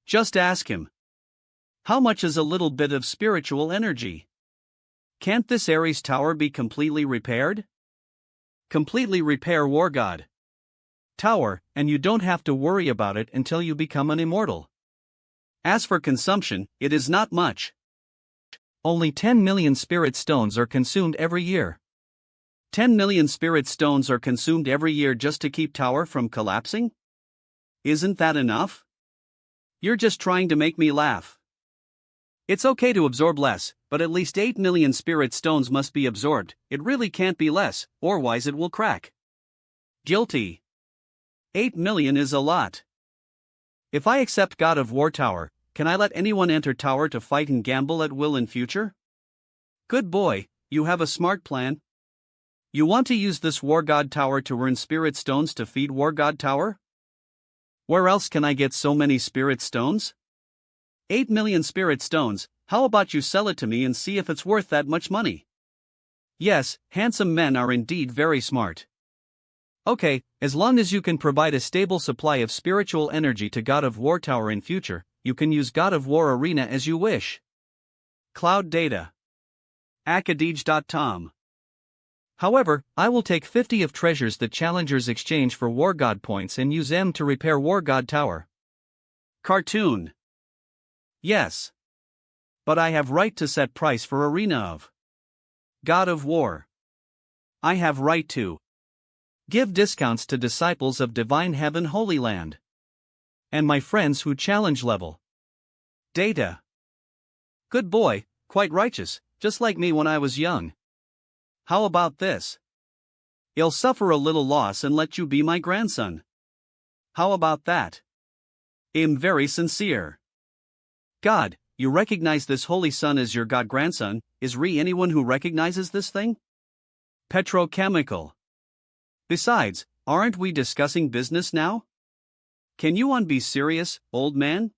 Just ask him. How much is a little bit of spiritual energy? Can't this Ares Tower be completely repaired? Completely repair War God Tower, and you don't have to worry about it until you become an immortal. As for consumption, it is not much. Only 10 million spirit stones are consumed every year. 10 million spirit stones are consumed every year just to keep tower from collapsing? Isn't that enough? You're just trying to make me laugh. It's okay to absorb less, but at least 8 million spirit stones must be absorbed, it really can't be less, otherwise it will crack. Guilty. 8 million is a lot. If I accept God of War Tower, can I let anyone enter tower to fight and gamble at will in future? Good boy, you have a smart plan. You want to use this War God Tower to earn spirit stones to feed War God Tower? Where else can I get so many spirit stones? 8 million spirit stones, how about you sell it to me and see if it's worth that much money? Yes, handsome men are indeed very smart. Okay, as long as you can provide a stable supply of spiritual energy to God of War Tower in future, you can use God of War Arena as you wish. Cloud data. Acadege.tom. However, I will take 50 of treasures that challengers exchange for War God points and use them to repair War God Tower. Cartoon. Yes. But I have right to set price for arena of God of War. I have right to give discounts to disciples of Divine Heaven Holy Land. And my friends who challenge level data. Good boy, quite righteous, just like me when I was young. How about this? I'll suffer a little loss and let you be my grandson. How about that? I'm very sincere. God, you recognize this holy son as your god grandson, is anyone who recognizes this thing? Petrochemical. Besides, aren't we discussing business now? Can you be serious, old man?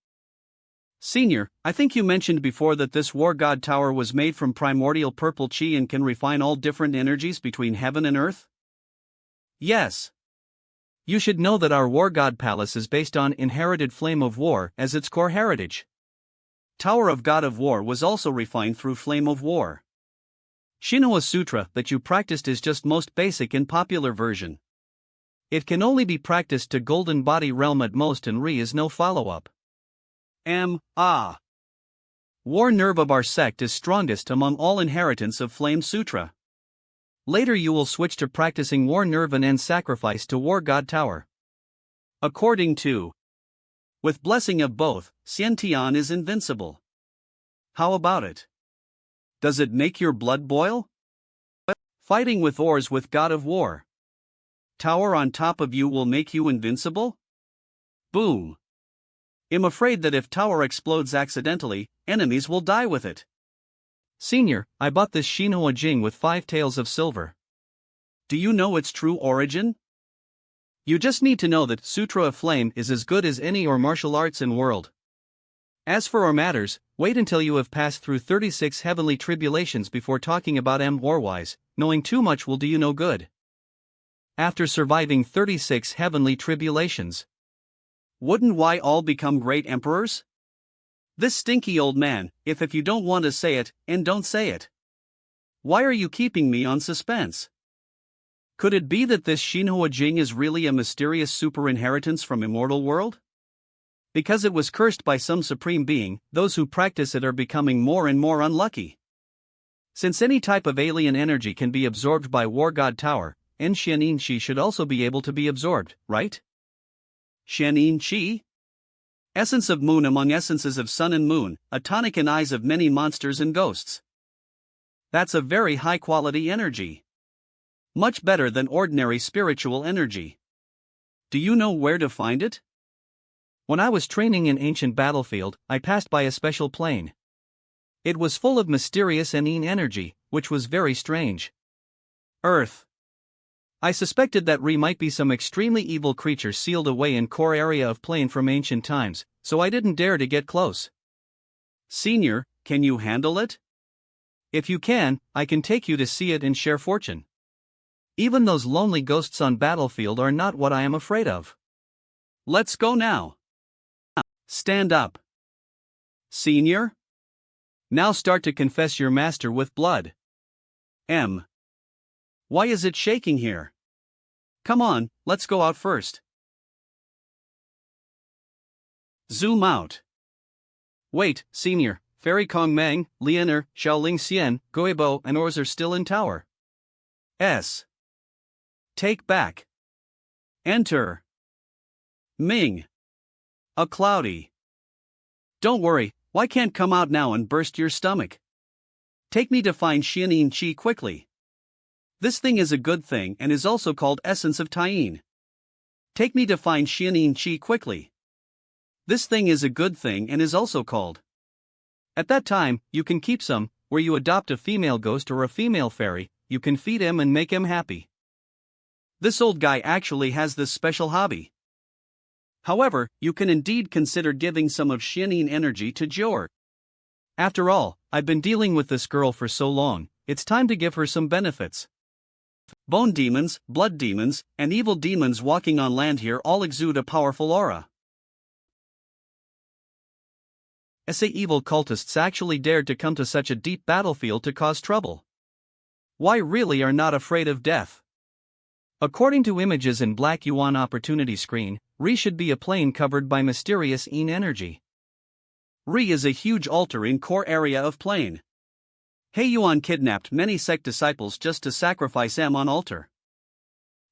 Senior, I think you mentioned before that this war god tower was made from primordial purple chi and can refine all different energies between heaven and earth? Yes. You should know that our war god palace is based on inherited flame of war as its core heritage. Tower of God of War was also refined through flame of war. Shinhwa Sutra that you practiced is just most basic and popular version. It can only be practiced to golden body realm at most and is no follow-up. War nerve of our sect is strongest among all inheritance of Flame Sutra. Later you will switch to practicing War nerve and end sacrifice to War God Tower. According to with blessing of both, Xiantian is invincible. How about it? Does it make your blood boil? Fighting with oars with God of War. Tower on top of you will make you invincible? Boom. I'm afraid that if tower explodes accidentally, enemies will die with it. Senior, I bought this Shinhwa Jing with 5 tails of silver. Do you know its true origin? You just need to know that Sutra of Flame is as good as any or martial arts in world. As for our matters, wait until you have passed through 36 heavenly tribulations before talking about war-wise, knowing too much will do you no good. After surviving 36 heavenly tribulations, wouldn't we all become great emperors? This stinky old man, if you don't want to say it, and don't say it. Why are you keeping me on suspense? Could it be that this Shinhwa Jing is really a mysterious super inheritance from Immortal World? Because it was cursed by some supreme being, those who practice it are becoming more and more unlucky. Since any type of alien energy can be absorbed by War God Tower, Xianin Qi should also be able to be absorbed, right? Xianin Qi? Essence of moon among essences of sun and moon, a tonic in eyes of many monsters and ghosts. That's a very high quality energy. Much better than ordinary spiritual energy. Do you know where to find it? When I was training in ancient battlefield, I passed by a special plane. It was full of mysterious Anin energy, which was very strange. Earth. I suspected that might be some extremely evil creature sealed away in core area of plane from ancient times, so I didn't dare to get close. Senior, can you handle it? If you can, I can take you to see it and share fortune. Even those lonely ghosts on battlefield are not what I am afraid of. Let's go now. Stand up. Senior? Now start to confess your master with blood. Why is it shaking here? Come on, let's go out first. Zoom out. Wait, Senior, Fairy Kong Meng, Lianer, Xiaoling Xian, Goibo and Ors are still in tower. Take back. Enter. Ming. A cloudy. Don't worry, why can't come out now and burst your stomach? Take me to find Xianin Qi quickly. This thing is a good thing and is also called Essence of Taiyin. Take me to find Xianin Qi quickly. This thing is a good thing and is also called. At that time, you can keep some, where you adopt a female ghost or a female fairy, you can feed him and make him happy. This old guy actually has this special hobby. However, you can indeed consider giving some of Xianin energy to Jor. After all, I've been dealing with this girl for so long, it's time to give her some benefits. Bone demons, blood demons, and evil demons walking on land here all exude a powerful aura. Say evil cultists actually dared to come to such a deep battlefield to cause trouble. Why really are not afraid of death? According to images in Black Yuan opportunity screen, should be a plane covered by mysterious energy. Re is a huge altar in core area of plane. Yuan kidnapped many sect disciples just to sacrifice M on altar.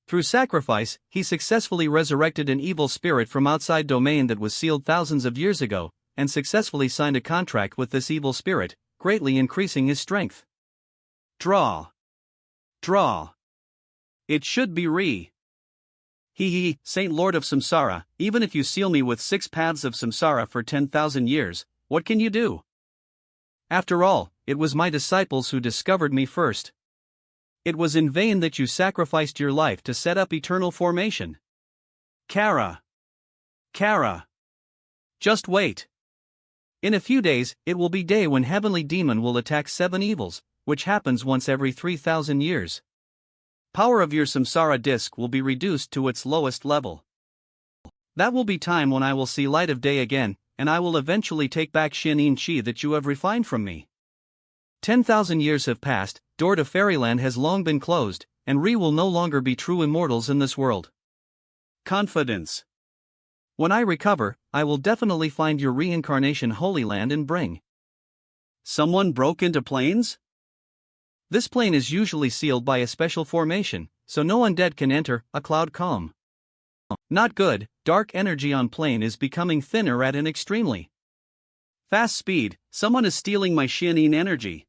Through sacrifice, he successfully resurrected an evil spirit from outside domain that was sealed thousands of years ago, and successfully signed a contract with this evil spirit, greatly increasing his strength. Draw. It should be Re. Saint Lord of Samsara, even if you seal me with 6 paths of samsara for 10,000 years, what can you do? After all, it was my disciples who discovered me first. It was in vain that you sacrificed your life to set up eternal formation. Kara. Just wait. In a few days, it will be day when Heavenly Demon will attack 7 evils, which happens once every 3,000 years. Power of your samsara disk will be reduced to its lowest level. That will be time when I will see light of day again, and I will eventually take back Xianin Qi that you have refined from me. 10,000 years have passed, door to fairyland has long been closed, and Re will no longer be true immortals in this world. Confidence. When I recover, I will definitely find your reincarnation Holy Land and bring. Someone broke into planes? This plane is usually sealed by a special formation, so no undead can enter. A cloud calm. Not good, dark energy on plane is becoming thinner at an extremely fast speed. Someone is stealing my Xianin energy.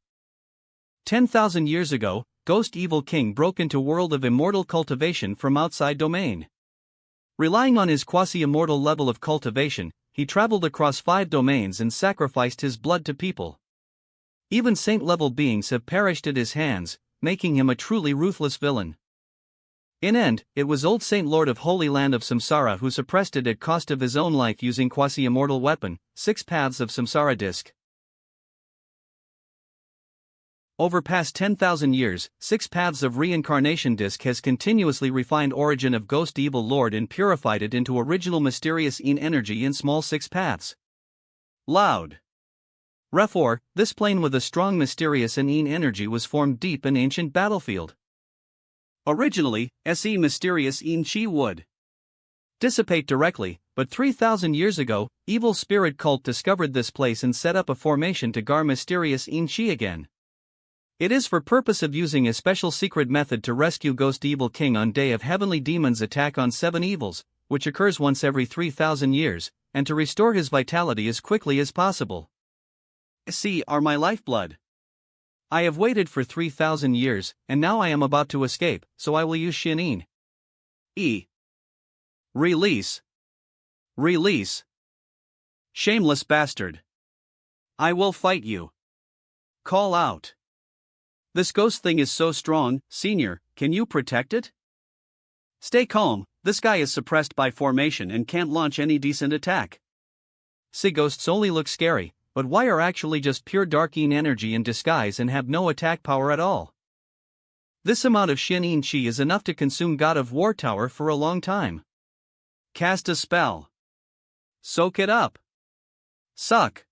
10,000 years ago, Ghost Evil King broke into world of immortal cultivation from outside domain. Relying on his quasi-immortal level of cultivation, he traveled across 5 domains and sacrificed his blood to people. Even saint-level beings have perished at his hands, making him a truly ruthless villain. In end, it was old Saint Lord of Holy Land of Samsara who suppressed it at cost of his own life using quasi-immortal weapon, 6 paths of samsara disk. Over past 10,000 years, 6 paths of reincarnation disk has continuously refined origin of Ghost Evil Lord and purified it into original mysterious energy in small 6 paths. Loud. Refor, this plane with a strong mysterious energy was formed deep in ancient battlefield. Originally, se mysterious Chi would dissipate directly, but 3,000 years ago, evil spirit cult discovered this place and set up a formation to gar mysterious Chi again. It is for purpose of using a special secret method to rescue Ghost Evil King on day of Heavenly Demon's attack on 7 evils, which occurs once every 3,000 years, and to restore his vitality as quickly as possible. Se are my lifeblood. I have waited for 3,000 years, and now I am about to escape, so I will use Xianin. Release. Shameless bastard. I will fight you. Call out. This ghost thing is so strong, Senior, can you protect it? Stay calm, this guy is suppressed by formation and can't launch any decent attack. Ghosts only look scary, but why are actually just pure dark energy in disguise and have no attack power at all? This amount of Xianin Qi is enough to consume God of War Tower for a long time. Cast a spell. Soak it up. Suck.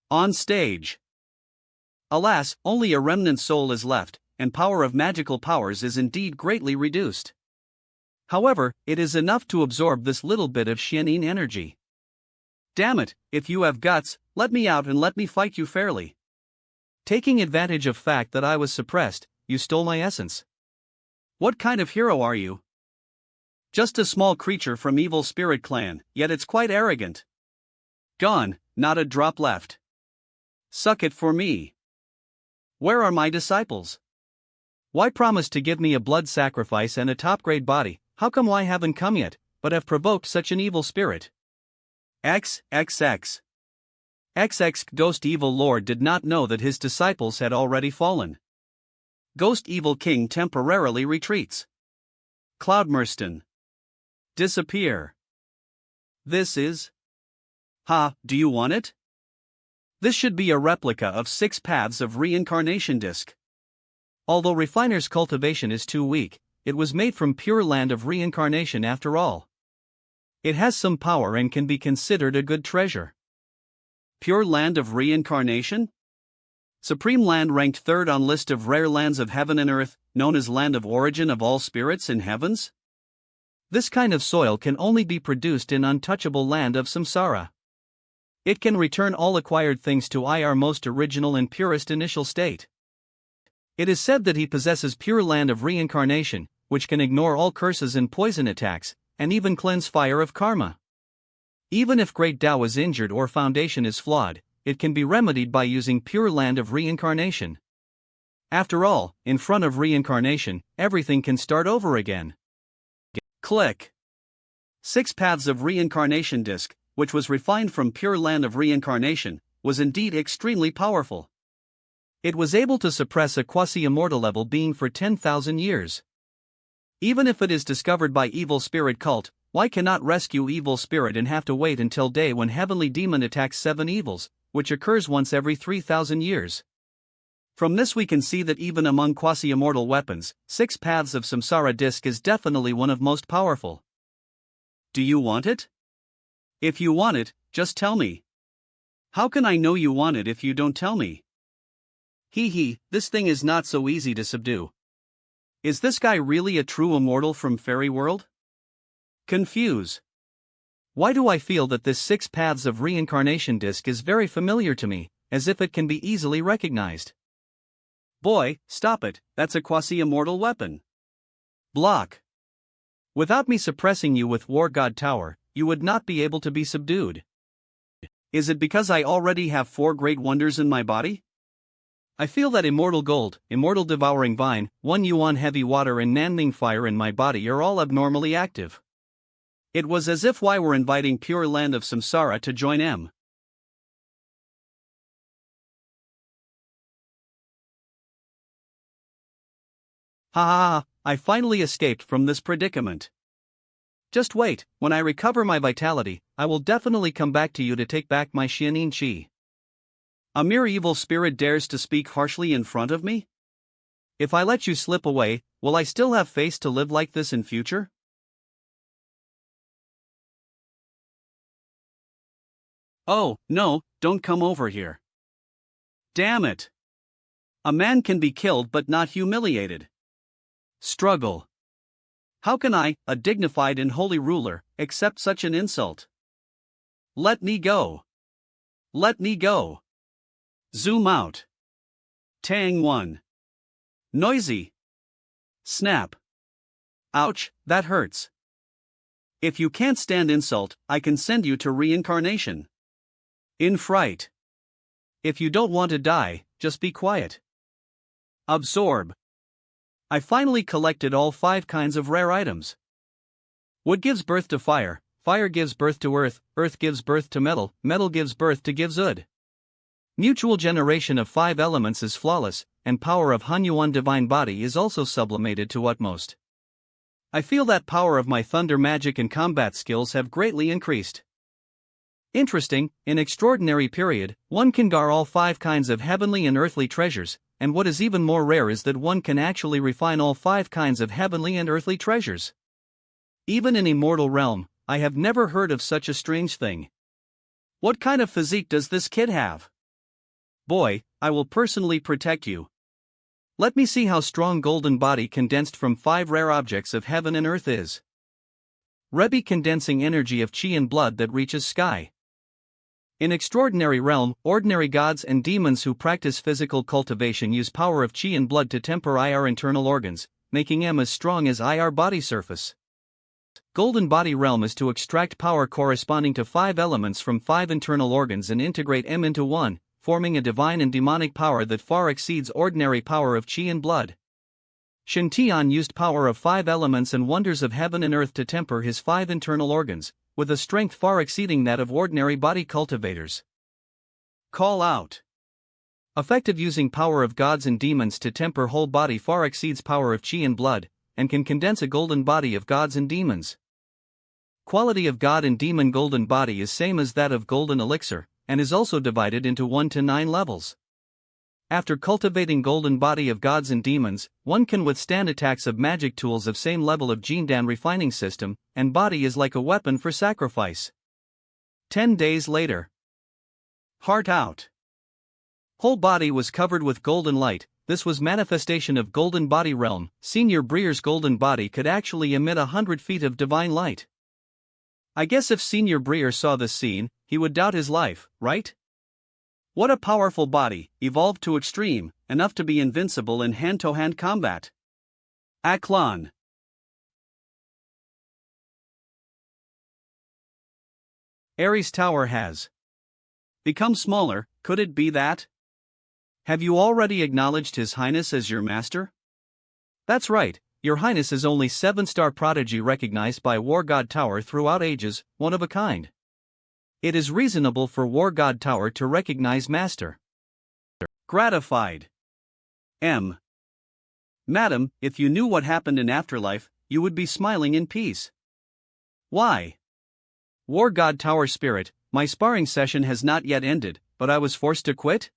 On stage. Alas, only a remnant soul is left, and power of magical powers is indeed greatly reduced. However, it is enough to absorb this little bit of Xianin energy. Damn it, if you have guts, let me out and let me fight you fairly. Taking advantage of fact that I was suppressed, you stole my essence. What kind of hero are you? Just a small creature from evil spirit clan, yet it's quite arrogant. Gone, not a drop left. Suck it for me. Where are my disciples? Why promise to give me a blood sacrifice and a top-grade body? How come I haven't come yet, but have provoked such an evil spirit? XXX Ghost Evil Lord did not know that his disciples had already fallen. Ghost Evil King temporarily retreats. Cloudmerston. Disappear. This is. Do you want it? This should be a replica of 6 paths of reincarnation disk. Although Refiner's cultivation is too weak, it was made from pure land of reincarnation after all. It has some power and can be considered a good treasure. Pure land of reincarnation? Supreme land ranked 3rd on list of rare lands of heaven and earth, known as land of origin of all spirits in heavens? This kind of soil can only be produced in untouchable land of samsara. It can return all acquired things to our most original and purest initial state. It is said that he possesses pure land of reincarnation, which can ignore all curses and poison attacks, and even cleanse fire of karma. Even if Great Tao is injured or foundation is flawed, it can be remedied by using pure land of reincarnation. After all, in front of reincarnation, everything can start over again. Click. 6 Paths of Reincarnation disc, which was refined from pure land of reincarnation, was indeed extremely powerful. It was able to suppress a quasi-immortal level being for 10,000 years. Even if it is discovered by evil spirit cult, why cannot rescue evil spirit and have to wait until day when heavenly demon attacks 7 evils, which occurs once every 3,000 years? From this we can see that even among quasi-immortal weapons, 6 Paths of Samsara disc is definitely one of most powerful. Do you want it? If you want it, just tell me. How can I know you want it if you don't tell me? This thing is not so easy to subdue. Is this guy really a true immortal from fairy world? Confuse. Why do I feel that this 6 Paths of Reincarnation disc is very familiar to me, as if it can be easily recognized? Boy, stop it, that's a quasi-immortal weapon. Block. Without me suppressing you with War God Tower, you would not be able to be subdued. Is it because I already have 4 great wonders in my body? I feel that Immortal Gold, Immortal Devouring Vine, 1 Yuan Heavy Water and Nanling Fire in my body are all abnormally active. It was as if I were inviting pure land of samsara to join M. I finally escaped from this predicament. Just wait, when I recover my vitality, I will definitely come back to you to take back my Xianin Qi. A mere evil spirit dares to speak harshly in front of me? If I let you slip away, will I still have face to live like this in future? Oh, no, don't come over here. Damn it. A man can be killed but not humiliated. Struggle. How can I, a dignified and holy ruler, accept such an insult? Let me go. Let me go. Zoom out. Tang 1. Noisy. Snap. Ouch, that hurts. If you can't stand insult, I can send you to reincarnation. In fright. If you don't want to die, just be quiet. Absorb. I finally collected all 5 kinds of rare items. Wood gives birth to fire, fire gives birth to earth, earth gives birth to metal, metal gives birth to gives wood. Mutual generation of 5 elements is flawless, and power of Hunyuan divine body is also sublimated to utmost. I feel that power of my thunder magic and combat skills have greatly increased. Interesting, in extraordinary period, one can gar all 5 kinds of heavenly and earthly treasures, and what is even more rare is that one can actually refine all 5 kinds of heavenly and earthly treasures. Even in Immortal Realm, I have never heard of such a strange thing. What kind of physique does this kid have? Boy, I will personally protect you. Let me see how strong golden body condensed from 5 rare objects of heaven and earth is. Rebbe condensing energy of chi and blood that reaches sky. In extraordinary realm, ordinary gods and demons who practice physical cultivation use power of chi and blood to temper IR internal organs, making M as strong as IR body surface. Golden body realm is to extract power corresponding to 5 elements from 5 internal organs and integrate M into one, forming a divine and demonic power that far exceeds ordinary power of chi and blood. Shintian used power of 5 elements and wonders of heaven and earth to temper his 5 internal organs, with a strength far exceeding that of ordinary body cultivators. Call out. Effective using power of gods and demons to temper whole body far exceeds power of chi and blood, and can condense a golden body of gods and demons. Quality of god and demon golden body is same as that of golden elixir, and is also divided into 1 to 9 levels. After cultivating golden body of gods and demons, one can withstand attacks of magic tools of same level of Jindan refining system, and body is like a weapon for sacrifice. 10 days later. Heart out. Whole body was covered with golden light. This was manifestation of golden body realm. Senior Breer's golden body could actually emit 100 feet of divine light. I guess if Senior Breer saw this scene, he would doubt his life, right? What a powerful body, evolved to extreme, enough to be invincible in hand-to-hand combat. Aklan. Ares' tower has become smaller. Could it be that? Have you already acknowledged His Highness as your master? That's right, Your Highness is only 7-star prodigy recognized by War God Tower throughout ages, one of a kind. It is reasonable for War God Tower to recognize master. Gratified. M. Madam, if you knew what happened in afterlife, you would be smiling in peace. Why? War God Tower Spirit, my sparring session has not yet ended, but I was forced to quit?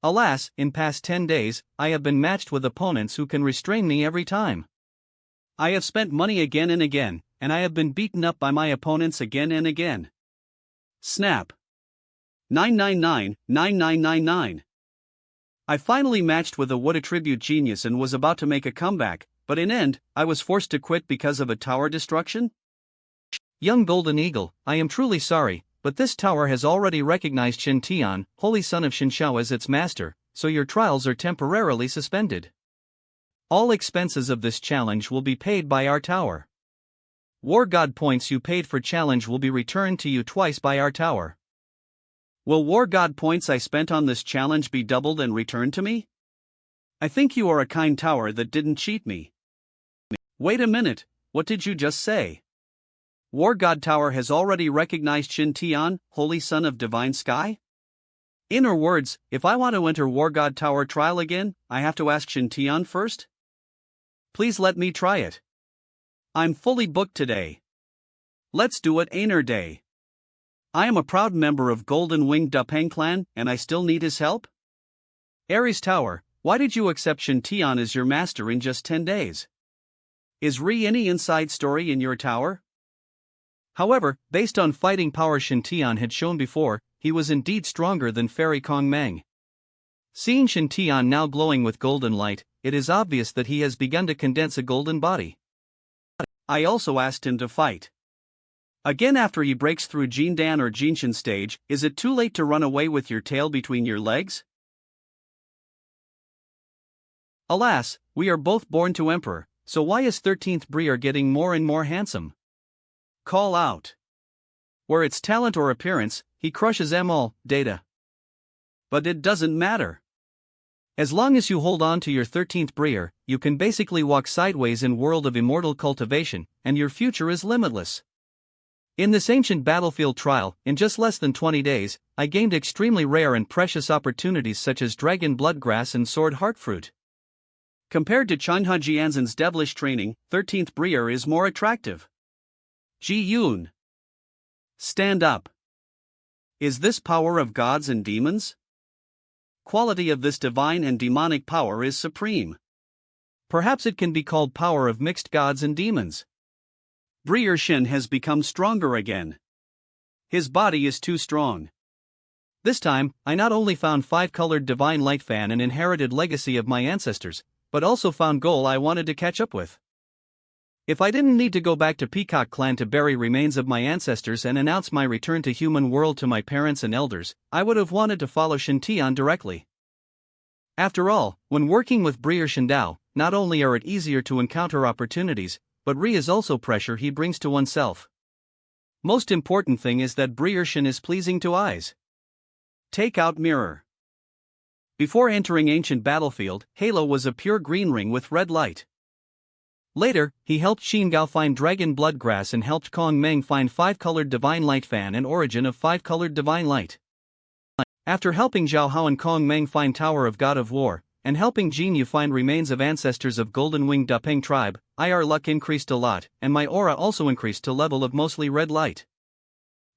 Alas, in past 10 days, I have been matched with opponents who can restrain me every time. I have spent money again and again, and I have been beaten up by my opponents again and again. Snap. 999-9999. I finally matched with a wood attribute genius and was about to make a comeback, but in end, I was forced to quit because of a tower destruction? Young Golden Eagle, I am truly sorry, but this tower has already recognized Shin Tian, Holy Son of Shinshao, as its master, so your trials are temporarily suspended. All expenses of this challenge will be paid by our tower. War God points you paid for challenge will be returned to you twice by our tower. Will War God points I spent on this challenge be doubled and returned to me? I think you are a kind tower that didn't cheat me. Wait a minute, what did you just say? War God Tower has already recognized Shin Tian, Holy Son of Divine Sky? In her words, if I want to enter War God Tower trial again, I have to ask Shin Tian first? Please let me try it. I'm fully booked today. Let's do it Aner Day. I am a proud member of Golden Winged Dupeng clan, and I still need his help? Ares Tower, why did you accept Shin Tian as your master in just 10 days? Is any inside story in your tower? However, based on fighting power Shin Tian had shown before, he was indeed stronger than Fairy Kong Meng. Seeing Shin Tian now glowing with golden light, it is obvious that he has begun to condense a golden body. I also asked him to fight again after he breaks through Jindan or Jinshin stage. Is it too late to run away with your tail between your legs? Alas, we are both born to emperor, so why is 13th Briar getting more and more handsome? Call out. Where it's talent or appearance, he crushes them all, data. But it doesn't matter. As long as you hold on to your 13th Briar, you can basically walk sideways in world of immortal cultivation, and your future is limitless. In this ancient battlefield trial, in just less than 20 days, I gained extremely rare and precious opportunities such as Dragon Bloodgrass and Sword Heartfruit. Compared to Chanha Jianzhen's devilish training, 13th Briar is more attractive. Ji Yun. Stand up. Is this power of gods and demons? Quality of this divine and demonic power is supreme. Perhaps it can be called power of mixed gods and demons. Briar Shin has become stronger again. His body is too strong. This time, I not only found 5-colored divine light fan and inherited legacy of my ancestors, but also found goal I wanted to catch up with. If I didn't need to go back to Peacock Clan to bury remains of my ancestors and announce my return to human world to my parents and elders, I would have wanted to follow Shin Tian directly. After all, when working with Briar Shindao, not only are it easier to encounter opportunities, but is also pressure he brings to oneself. Most important thing is that Briar Shin is pleasing to eyes. Take out mirror. Before entering ancient battlefield, Halo was a pure green ring with red light. Later, he helped Xin Gao find Dragon Bloodgrass and helped Kong Meng find 5-colored Divine Light Fan and origin of 5-colored Divine Light. After helping Zhao Hao and Kong Meng find Tower of God of War, and helping Jin Yu find remains of ancestors of Golden Winged Dupeng tribe, IR luck increased a lot, and my aura also increased to level of mostly red light.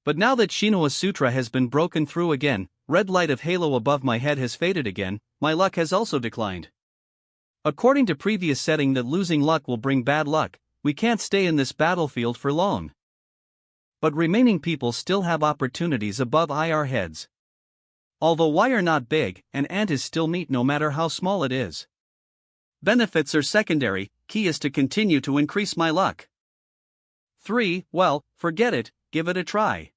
But now that Shinua Sutra has been broken through again, red light of halo above my head has faded again, my luck has also declined. According to previous setting that losing luck will bring bad luck, we can't stay in this battlefield for long. But remaining people still have opportunities above IR heads. Although wire not big, an ant is still meat no matter how small it is. Benefits are secondary, key is to continue to increase my luck. 3, well, forget it, give it a try.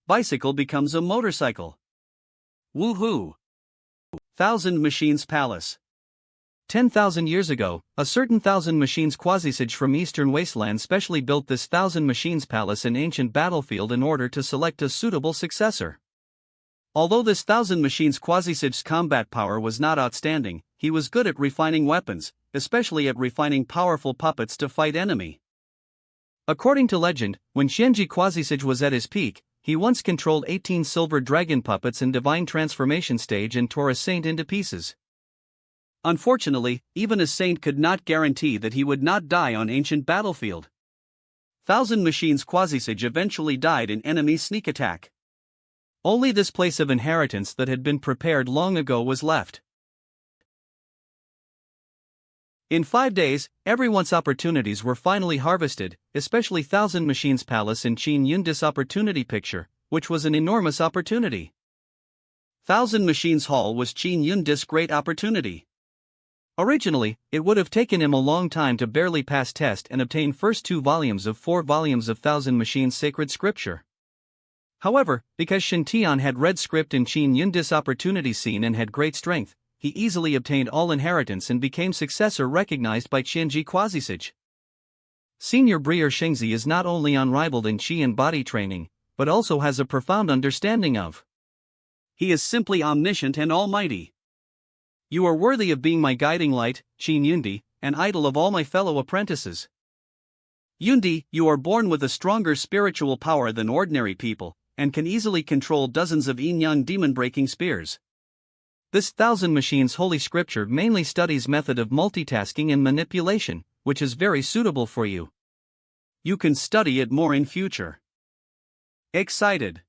Bicycle becomes a motorcycle. Woohoo! Thousand Machines Palace. 10,000 years ago, a certain Thousand Machines quasi-sage from Eastern Wasteland specially built this Thousand Machines Palace in ancient battlefield in order to select a suitable successor. Although this Thousand Machines quasi-sage's combat power was not outstanding, he was good at refining weapons, especially at refining powerful puppets to fight enemy. According to legend, when Xianji Quasi-Sage was at his peak, he once controlled 18 silver dragon puppets in divine transformation stage and tore a saint into pieces. Unfortunately, even a saint could not guarantee that he would not die on ancient battlefield. Thousand Machines Quasi-Sage eventually died in enemy sneak attack. Only this place of inheritance that had been prepared long ago was left. In 5 days, everyone's opportunities were finally harvested, especially Thousand Machines Palace in Qin Yundi's opportunity picture, which was an enormous opportunity. Thousand Machines Hall was Qin Yundi's great opportunity. Originally, it would have taken him a long time to barely pass test and obtain first 2 volumes of 4 volumes of Thousand Machines sacred scripture. However, because Shintian had read script in Qin Yundi's opportunity scene and had great strength, he easily obtained all inheritance and became successor recognized by Qianji Quasi-Sage. Senior Brier Shengzi is not only unrivaled in Qi and body training, but also has a profound understanding of. He is simply omniscient and almighty. You are worthy of being my guiding light, Qin Yundi, and idol of all my fellow apprentices. Yundi, you are born with a stronger spiritual power than ordinary people, and can easily control dozens of yin-yang demon-breaking spears. This Thousand Machines Holy Scripture mainly studies method of multitasking and manipulation, which is very suitable for you. You can study it more in future. Excited.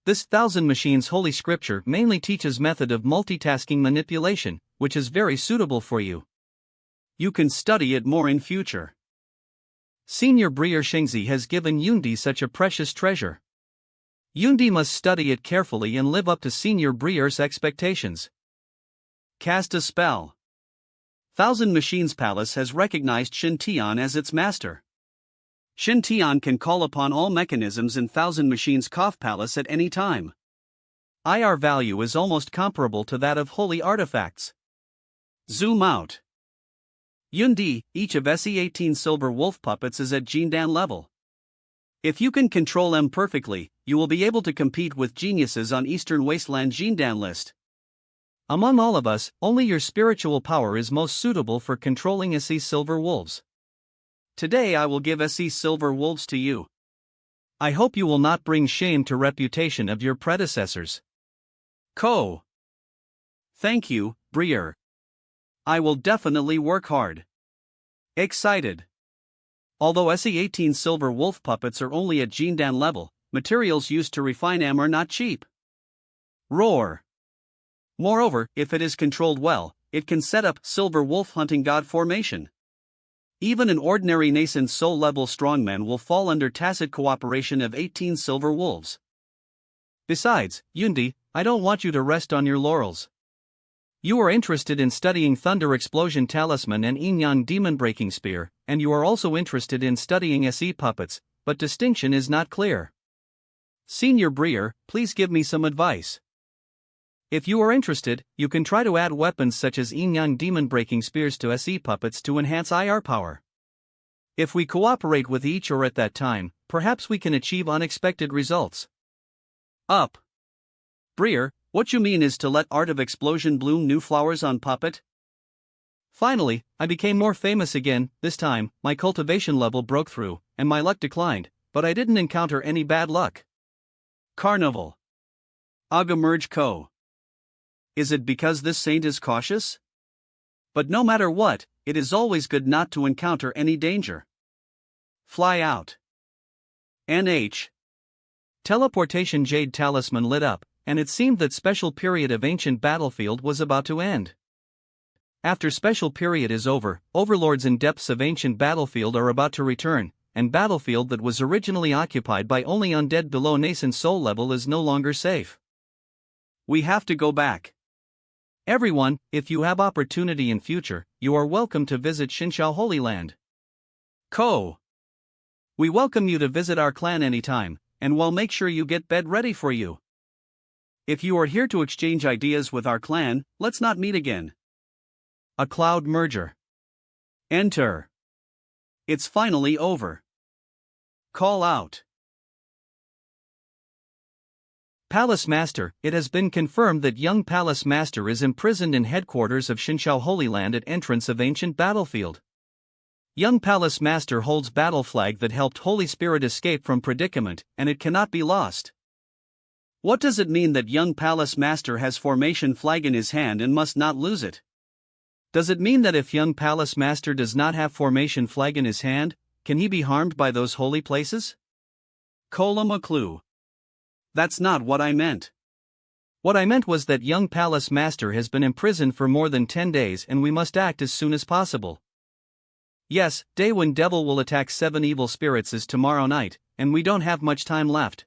This Thousand Machines Holy Scripture mainly teaches method of multitasking manipulation, which is very suitable for you. You can study it more in future. Senior Brier Shengzi has given Yundi such a precious treasure. Yundi must study it carefully and live up to Senior Brier's expectations. Cast a spell. Thousand Machines Palace has recognized Shintian as its master. Shintian can call upon all mechanisms in Thousand Machines Cough Palace at any time. IR value is almost comparable to that of holy artifacts. Zoom out. Yundi, each of SE18 silver wolf puppets is at Jindan level. If you can control them perfectly, you will be able to compete with geniuses on Eastern Wasteland Jindan list. Among all of us, only your spiritual power is most suitable for controlling SE silver wolves. Today I will give SE silver wolves to you. I hope you will not bring shame to reputation of your predecessors. Ko. Thank you, Brier. I will definitely work hard. Excited. Although SE18 silver wolf puppets are only at Jindan level, materials used to refine them are not cheap. Roar. Moreover, if it is controlled well, it can set up silver wolf hunting god formation. Even an ordinary nascent soul level strongman will fall under tacit cooperation of 18 silver wolves. Besides, Yundi, I don't want you to rest on your laurels. You are interested in studying Thunder Explosion Talisman and Yin-Yang Demon Breaking Spear, and you are also interested in studying SE puppets, but distinction is not clear. Senior Brier, please give me some advice. If you are interested, you can try to add weapons such as Yin-Yang Demon Breaking Spears to SE puppets to enhance IR power. If we cooperate with each or at that time, perhaps we can achieve unexpected results. Up. Brier, what you mean is to let Art of Explosion bloom new flowers on puppet? Finally, I became more famous again. This time, my cultivation level broke through, and my luck declined, but I didn't encounter any bad luck. Carnival. Agamerge Ko. Is it because this saint is cautious? But no matter what, it is always good not to encounter any danger. Fly out. NH. Teleportation Jade Talisman lit up, and it seemed that special period of ancient battlefield was about to end. After special period is over, overlords in depths of ancient battlefield are about to return, and battlefield that was originally occupied by only undead below nascent soul level is no longer safe. We have to go back. Everyone, if you have opportunity in future, you are welcome to visit Xinxiao Holy Land. Ko. We welcome you to visit our clan anytime, and we'll make sure you get bed ready for you. If you are here to exchange ideas with our clan, let's not meet again. A cloud merger. Enter. It's finally over. Call out. Palace Master, it has been confirmed that young Palace Master is imprisoned in headquarters of Xinqiao Holy Land at entrance of ancient battlefield. Young Palace Master holds battle flag that helped Holy Spirit escape from predicament, and it cannot be lost. What does it mean that young Palace Master has formation flag in his hand and must not lose it? Does it mean that if young Palace Master does not have formation flag in his hand, can he be harmed by those holy places? Colum a clue. That's not what I meant. What I meant was that young Palace Master has been imprisoned for more than 10 days and we must act as soon as possible. Yes, day when devil will attack 7 evil spirits is tomorrow night, and we don't have much time left.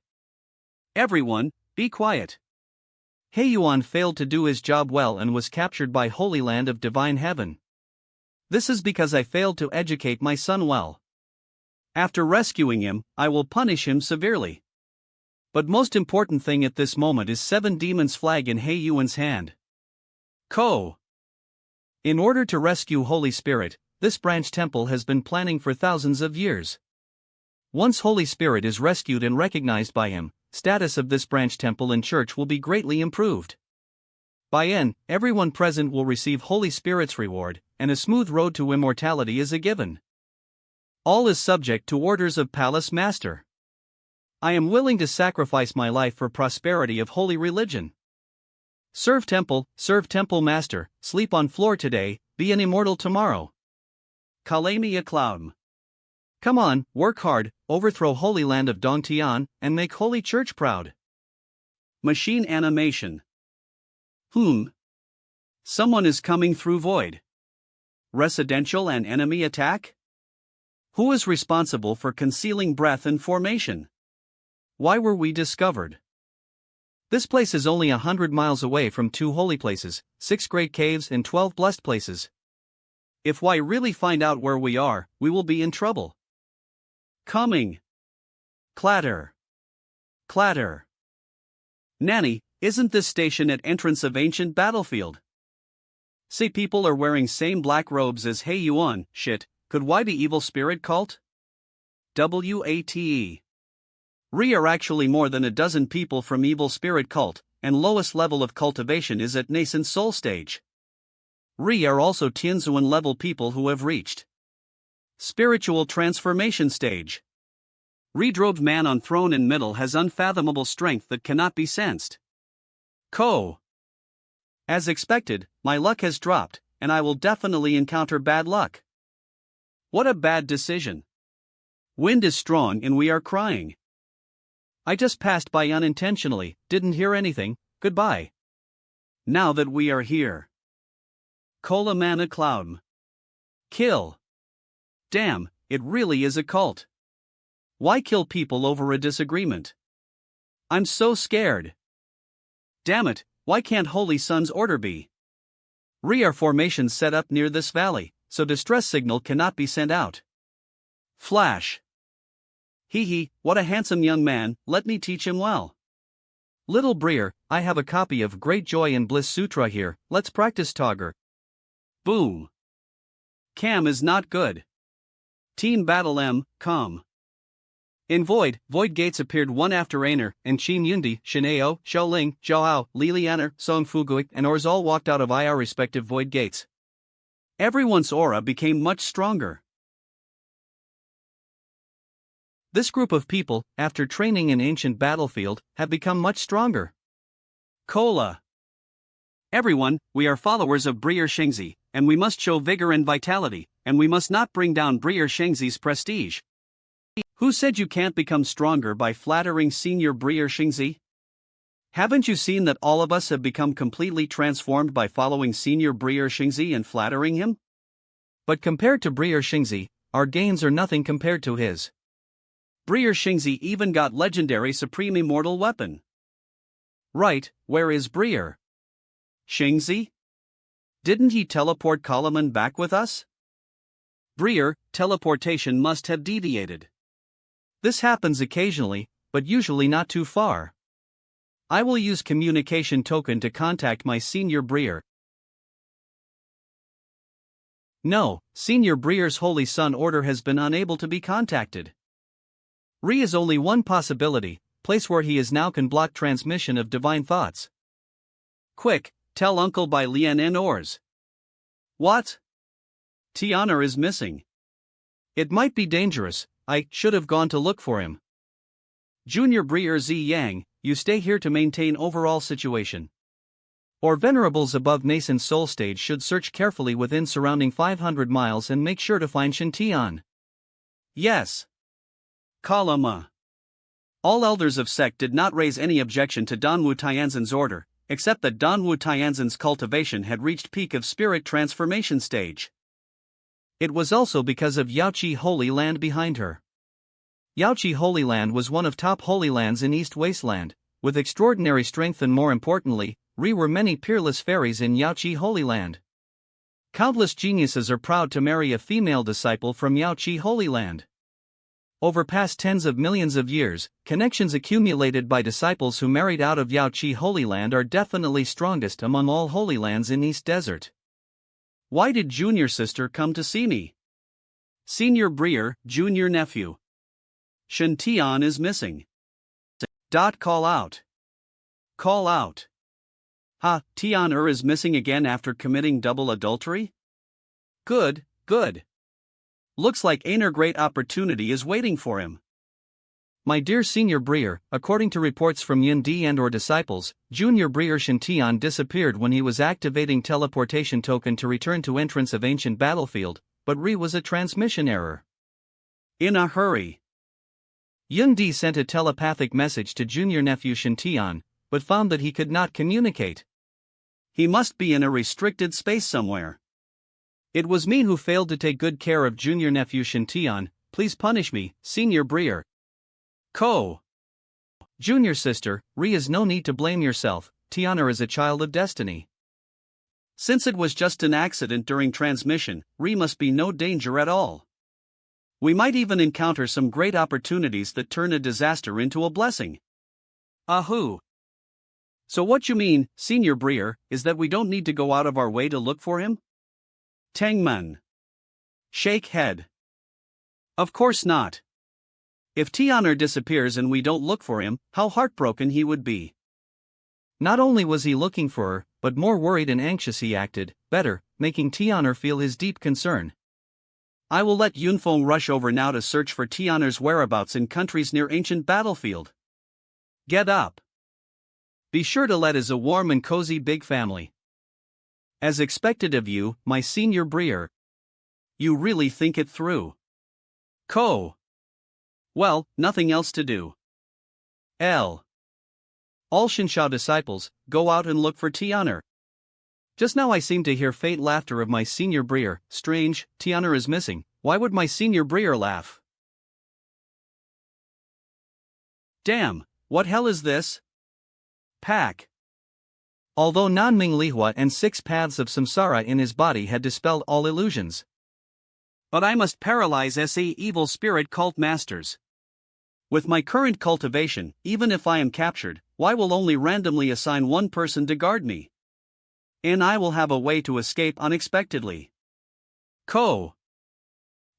Everyone, be quiet. He Yuan failed to do his job well and was captured by Holy Land of Divine Heaven. This is because I failed to educate my son well. After rescuing him, I will punish him severely. But most important thing at this moment is 7 demons flag in He Yuan's hand. Ko. In order to rescue Holy Spirit, this branch temple has been planning for thousands of years. Once Holy Spirit is rescued and recognized by him, status of this branch temple and church will be greatly improved. By end, everyone present will receive Holy Spirit's reward, and a smooth road to immortality is a given. All is subject to orders of Palace Master. I am willing to sacrifice my life for prosperity of holy religion. Serve temple master, sleep on floor today, be an immortal tomorrow. Kalami a cloud. Come on, work hard, overthrow Holy Land of Dongtian, and make Holy Church proud. Machine animation. Someone is coming through void. Residential and enemy attack? Who is responsible for concealing breath and formation? Why were we discovered? This place is only 100 miles away from 2 holy places, 6 great caves and 12 blessed places. If Y really find out where we are, we will be in trouble. Coming. Clatter. Clatter. Nanny, isn't this station at entrance of ancient battlefield? Say people are wearing same black robes as He Yuan, shit, could Y the evil spirit cult? WATE. We are actually more than a dozen people from evil spirit cult, and lowest level of cultivation is at nascent soul stage. We are also Tianzuan level people who have reached spiritual transformation stage. Redrobed man on throne in middle has unfathomable strength that cannot be sensed. Ko. As expected, my luck has dropped, and I will definitely encounter bad luck. What a bad decision. Wind is strong and we are crying. I just passed by unintentionally, didn't hear anything, goodbye. Now that we are here. Kola mana cloud. Kill. Damn, it really is a cult. Why kill people over a disagreement? I'm so scared. Damn it, why can't Holy Sun's order be? Are formations set up near this valley, so distress signal cannot be sent out. Flash. Hee, what a handsome young man, let me teach him well. Little Breer, I have a copy of Great Joy and Bliss Sutra here, let's practice Togger. Boom. Cam is not good. Team Battle M, come. In Void gates appeared one after Aner, and Qin Yundi, Shineo, Xiaoling, Zhaoao, Lilianer, Song Fugui, and Orzal walked out of our respective Void gates. Everyone's aura became much stronger. This group of people, after training in ancient battlefield, have become much stronger. Cola. Everyone, we are followers of Breer Shengzi, and we must show vigor and vitality, and we must not bring down Breer Shengzi's prestige. Who said you can't become stronger by flattering Senior Breer Shengzi? Haven't you seen that all of us have become completely transformed by following Senior Breer Shengzi and flattering him? But compared to Breer Shengzi, our gains are nothing compared to his. Breer Shengzi even got legendary supreme immortal weapon. Right, where is Breer Shengzi? Didn't he teleport Kalaman back with us? Breer, teleportation must have deviated. This happens occasionally, but usually not too far. I will use communication token to contact my senior breer. No, Senior Breer's Holy Sun Order has been unable to be contacted. Re is only one possibility, place where he is now can block transmission of divine thoughts. Quick, tell Uncle by Lien N Ors. What? Tiana is missing. It might be dangerous, I should have gone to look for him. Junior Breer Z Yang, you stay here to maintain overall situation. Or venerables above nascent soul stage should search carefully within surrounding 500 miles and make sure to find Shintian. Yes. Kalama. All elders of sect did not raise any objection to Danwu Tianzan's order, except that Danwu Tianzan's cultivation had reached peak of spirit transformation stage. It was also because of Yaoqi Holy Land behind her. Yaoqi Holy Land was one of top holy lands in East Wasteland, with extraordinary strength and more importantly, were many peerless fairies in Yaoqi Holy Land. Countless geniuses are proud to marry a female disciple from Yaoqi Holy Land. Over past tens of millions of years, connections accumulated by disciples who married out of Yaoqi Holy Land are definitely strongest among all holy lands in East Desert. Why did Junior Sister come to see me? Senior Breer, Junior Nephew. Shintian is missing. Call out. Call out. Ha, Tian is missing again after committing double adultery? Good, good. Looks like a great opportunity is waiting for him. My dear Senior Breer, according to reports from Yin D and or disciples, Junior Breer Shintian disappeared when he was activating teleportation token to return to entrance of ancient battlefield, but was a transmission error. In a hurry. Yin D sent a telepathic message to Junior Nephew Shintian, but found that he could not communicate. He must be in a restricted space somewhere. It was me who failed to take good care of Junior Nephew Shintian, please punish me, Senior Breer. Junior Sister, is no need to blame yourself, Tiana is a child of destiny. Since it was just an accident during transmission, must be no danger at all. We might even encounter some great opportunities that turn a disaster into a blessing. Ahoo! So what you mean, Senior Breer, is that we don't need to go out of our way to look for him? Tengman. Shake head. Of course not. If Tianer disappears and we don't look for him, how heartbroken he would be. Not only was he looking for her, but more worried and anxious he acted, better, making Tianer feel his deep concern. I will let Yunfeng rush over now to search for Tianer's whereabouts in countries near ancient battlefield. Get up. Be sure to let us a warm and cozy big family. As expected of you, my Senior Breer. You really think it through. Well, nothing else to do. All Shinshao disciples, go out and look for Tianer. Just now I seem to hear faint laughter of my Senior Breer. Strange, Tianer is missing. Why would my Senior Breer laugh? Damn, what hell is this? Pack. Although Nanming Lihua and 6 paths of samsara in his body had dispelled all illusions. But I must paralyze SA evil spirit cult masters. With my current cultivation, even if I am captured, why will only randomly assign one person to guard me? And I will have a way to escape unexpectedly.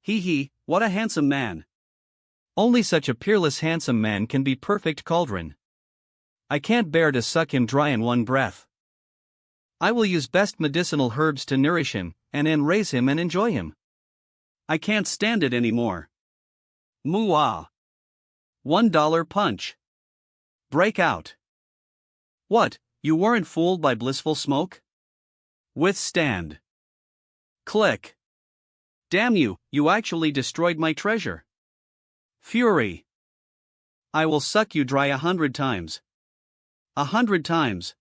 Hee, what a handsome man. Only such a peerless handsome man can be perfect cauldron. I can't bear to suck him dry in one breath. I will use best medicinal herbs to nourish him, and then raise him and enjoy him. I can't stand it anymore. Mooah. $1 punch. Break out. What, you weren't fooled by blissful smoke? Withstand. Click. Damn you, you actually destroyed my treasure. Fury. I will suck you dry 100 times. 100 times.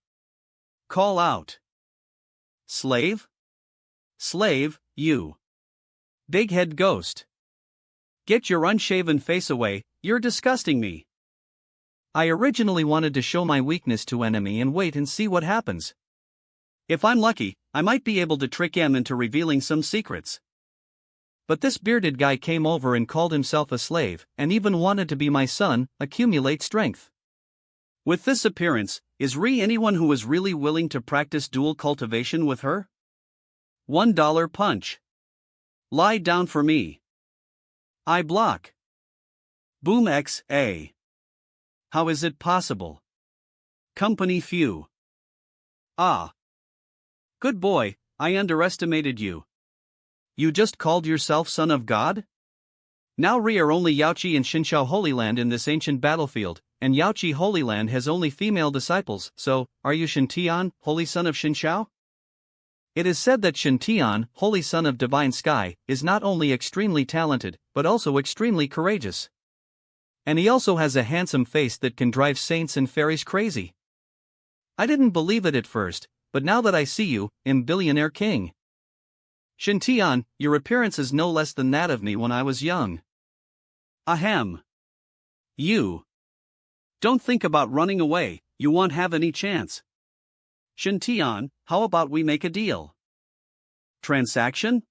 Call out. Slave? Slave, you. Big head ghost. Get your unshaven face away, you're disgusting me. I originally wanted to show my weakness to enemy and wait and see what happens. If I'm lucky, I might be able to trick him into revealing some secrets. But this bearded guy came over and called himself a slave, and even wanted to be my son, accumulate strength. With this appearance, is anyone who is really willing to practice dual cultivation with her? $1 punch. Lie down for me. I block. Boom XA. How is it possible? Company few. Ah. Good boy, I underestimated you. You just called yourself son of God? Now we are only Yaoqi and Xinxiao Holy Land in this ancient battlefield, and Yaoqi Holy Land has only female disciples, so, are you Xintian, holy son of Xinxiao? It is said that Xintian, holy son of divine sky, is not only extremely talented, but also extremely courageous. And he also has a handsome face that can drive saints and fairies crazy. I didn't believe it at first, but now that I see you, billionaire king. Xintian, your appearance is no less than that of me when I was young. Ahem. You. Don't think about running away, you won't have any chance. Xintian, how about we make a deal? Transaction?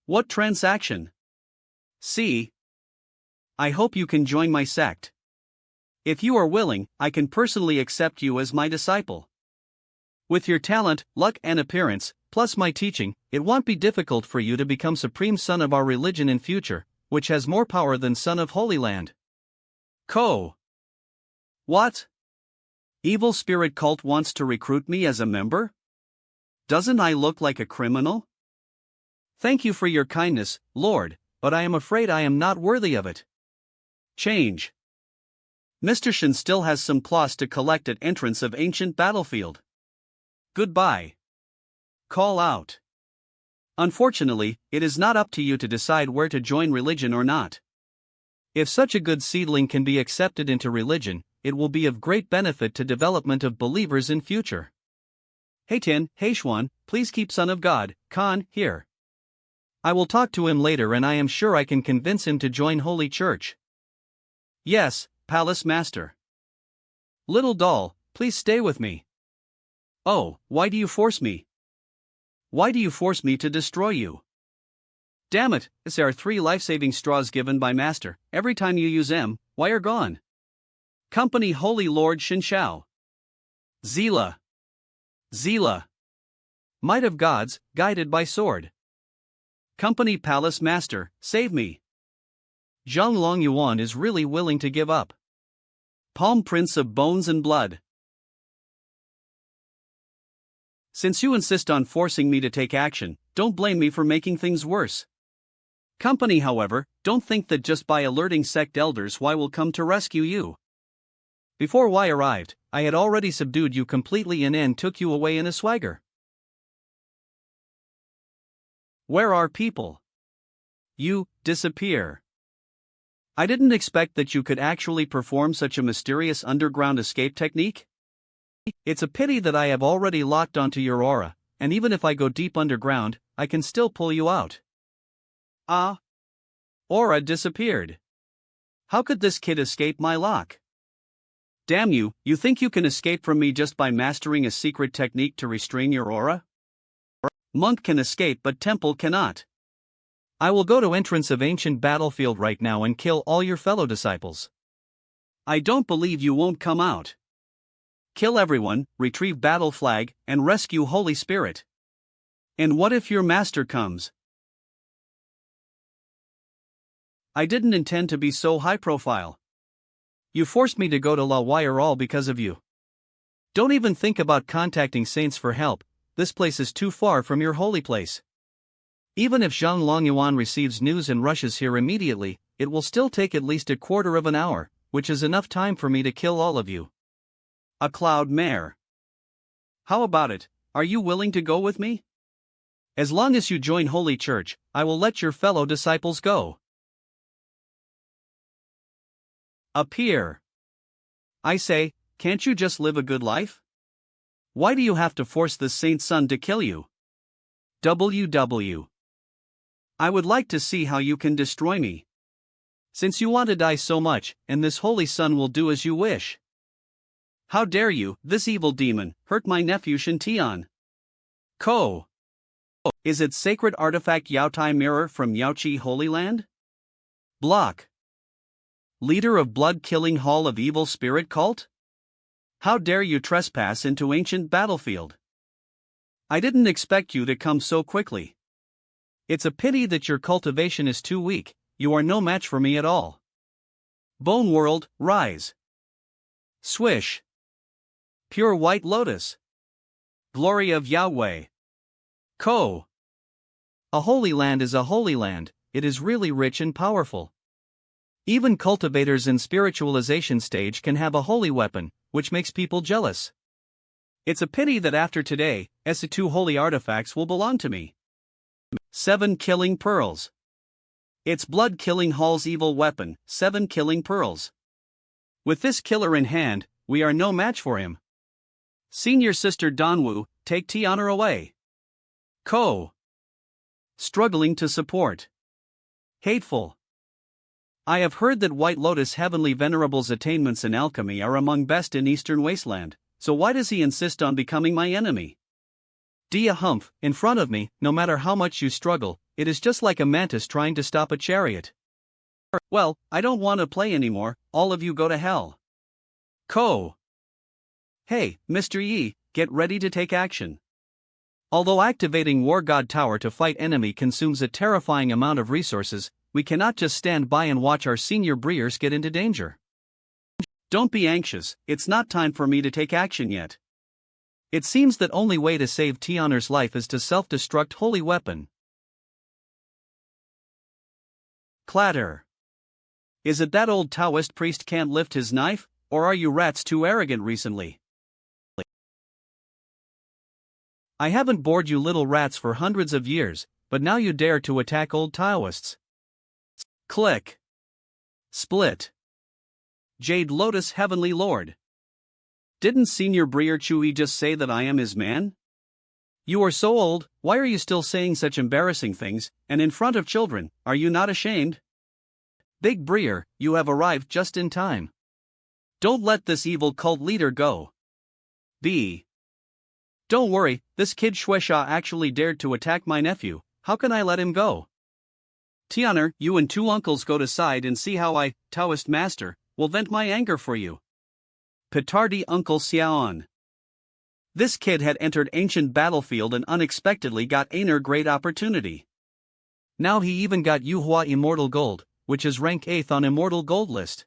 What transaction? See? I hope you can join my sect. If you are willing, I can personally accept you as my disciple. With your talent, luck and appearance, plus my teaching, it won't be difficult for you to become supreme son of our religion in future, which has more power than son of Holy Land. What? Evil spirit cult wants to recruit me as a member? Doesn't I look like a criminal? Thank you for your kindness, Lord, but I am afraid I am not worthy of it. Change. Mr. Shin still has some plots to collect at entrance of ancient battlefield. Goodbye. Call out. Unfortunately, it is not up to you to decide where to join religion or not. If such a good seedling can be accepted into religion, it will be of great benefit to development of believers in future. Hey Tin, hey Xuan, please keep Son of God, Khan, here. I will talk to him later and I am sure I can convince him to join Holy Church. Yes, Palace Master. Little doll, please stay with me. Oh, why do you force me? Why do you force me to destroy you? Damn it, there are 3 life-saving straws given by Master, every time you use them, why are gone? Company Holy Lord Xinxiao. Zila. Zila. Might of gods, guided by sword. Company Palace Master, save me. Zhang Longyuan is really willing to give up. Palm prints of bones and blood. Since you insist on forcing me to take action, don't blame me for making things worse. Company, however, don't think that just by alerting sect elders Y will come to rescue you. Before Y arrived, I had already subdued you completely and took you away in a swagger. Where are people? You disappear. I didn't expect that you could actually perform such a mysterious underground escape technique. It's a pity that I have already locked onto your aura, and even if I go deep underground, I can still pull you out. Ah. Aura disappeared. How could this kid escape my lock? Damn you, you think you can escape from me just by mastering a secret technique to restrain your aura? Monk can escape but temple cannot. I will go to entrance of ancient battlefield right now and kill all your fellow disciples. I don't believe you won't come out. Kill everyone, retrieve battle flag, and rescue Holy Spirit. And what if your master comes? I didn't intend to be so high profile. You forced me to go to La Wire all because of you. Don't even think about contacting saints for help, this place is too far from your holy place. Even if Zhang Longyuan receives news and rushes here immediately, it will still take at least a quarter of an hour, which is enough time for me to kill all of you. A cloud mare. How about it, are you willing to go with me? As long as you join Holy Church, I will let your fellow disciples go. Appear. I say, can't you just live a good life? Why do you have to force this saint's son to kill you? WW. I would like to see how you can destroy me. Since you want to die so much, and this holy son will do as you wish. How dare you, this evil demon, hurt my nephew Xintian? Is it sacred artifact Yaotai mirror from Yaochi Holy Land? Block. Leader of blood-killing Hall of Evil Spirit Cult? How dare you trespass into ancient battlefield? I didn't expect you to come so quickly. It's a pity that your cultivation is too weak, you are no match for me at all. Bone World, rise. Swish. Pure White Lotus. Glory of Yahweh. Ko. A holy land is a holy land, it is really rich and powerful. Even cultivators in spiritualization stage can have a holy weapon, which makes people jealous. It's a pity that after today, S2 holy artifacts will belong to me. 7 Killing Pearls. It's blood-killing Hall's evil weapon, 7 Killing Pearls. With this killer in hand, we are no match for him. Senior Sister Danwu, take Tiana away. Ko. Struggling to support. Hateful. I have heard that White Lotus Heavenly Venerable's attainments in alchemy are among best in Eastern Wasteland, so why does he insist on becoming my enemy? Dia Humph, in front of me, no matter how much you struggle, it is just like a mantis trying to stop a chariot. Well, I don't want to play anymore, all of you go to hell. Ko. Hey, Mr. Yi, get ready to take action. Although activating War God Tower to fight enemy consumes a terrifying amount of resources, we cannot just stand by and watch our senior breers get into danger. Don't be anxious, it's not time for me to take action yet. It seems that only way to save Tianer's life is to self-destruct holy weapon. Clatter. Is it that old Taoist priest can't lift his knife, or are you rats too arrogant recently? I haven't bored you little rats for hundreds of years, but now you dare to attack old Taoists. Click. Split. Jade Lotus Heavenly Lord. Didn't Senior Breer Chui just say that I am his man? You are so old, why are you still saying such embarrassing things, and in front of children, are you not ashamed? Big Breer, you have arrived just in time. Don't let this evil cult leader go. B. Don't worry, this kid Shueisha actually dared to attack my nephew, how can I let him go? Tianer, you and 2 uncles go to side and see how I, Taoist master, will vent my anger for you. Petardi Uncle Xiaon. This kid had entered ancient battlefield and unexpectedly got Aner great opportunity. Now he even got Yuhua Immortal Gold, which is rank 8th on Immortal Gold list.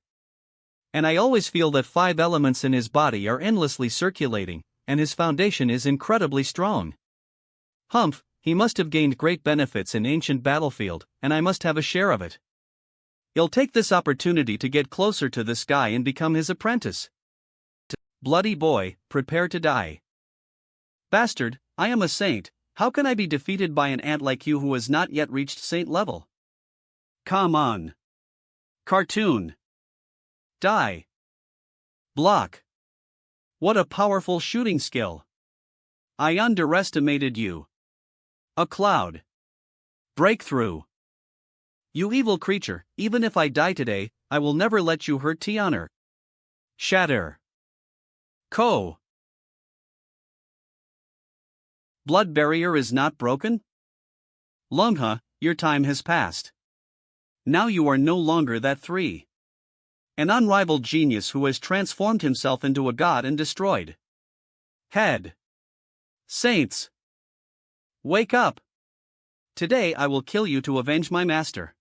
And I always feel that 5 elements in his body are endlessly circulating, and his foundation is incredibly strong. Humph, he must have gained great benefits in ancient battlefield, and I must have a share of it. He'll take this opportunity to get closer to this guy and become his apprentice. Bloody boy, prepare to die. Bastard, I am a saint, how can I be defeated by an ant like you who has not yet reached saint level? Come on. Cartoon. Die. Block. What a powerful shooting skill. I underestimated you. A cloud. Breakthrough. You evil creature, even if I die today, I will never let you hurt Tianer. Shatter. Ko. Blood barrier is not broken? Lungha, your time has passed. Now you are no longer that 3. An unrivaled genius who has transformed himself into a god and destroyed. Head. Saints. Wake up. Today I will kill you to avenge my master.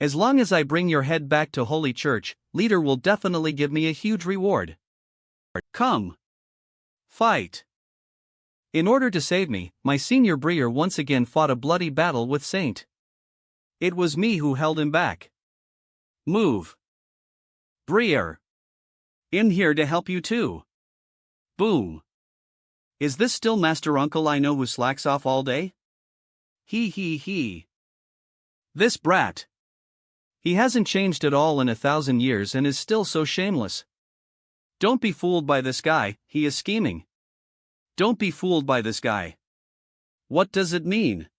As long as I bring your head back to Holy Church, leader will definitely give me a huge reward. Come. Fight. In order to save me, my senior Breer once again fought a bloody battle with Saint. It was me who held him back. Move. Breer. In here to help you too. Boom. Is this still Master Uncle I know who slacks off all day? He. This brat. He hasn't changed at all in 1,000 years and is still so shameless. Don't be fooled by this guy, he is scheming. Don't be fooled by this guy. What does it mean?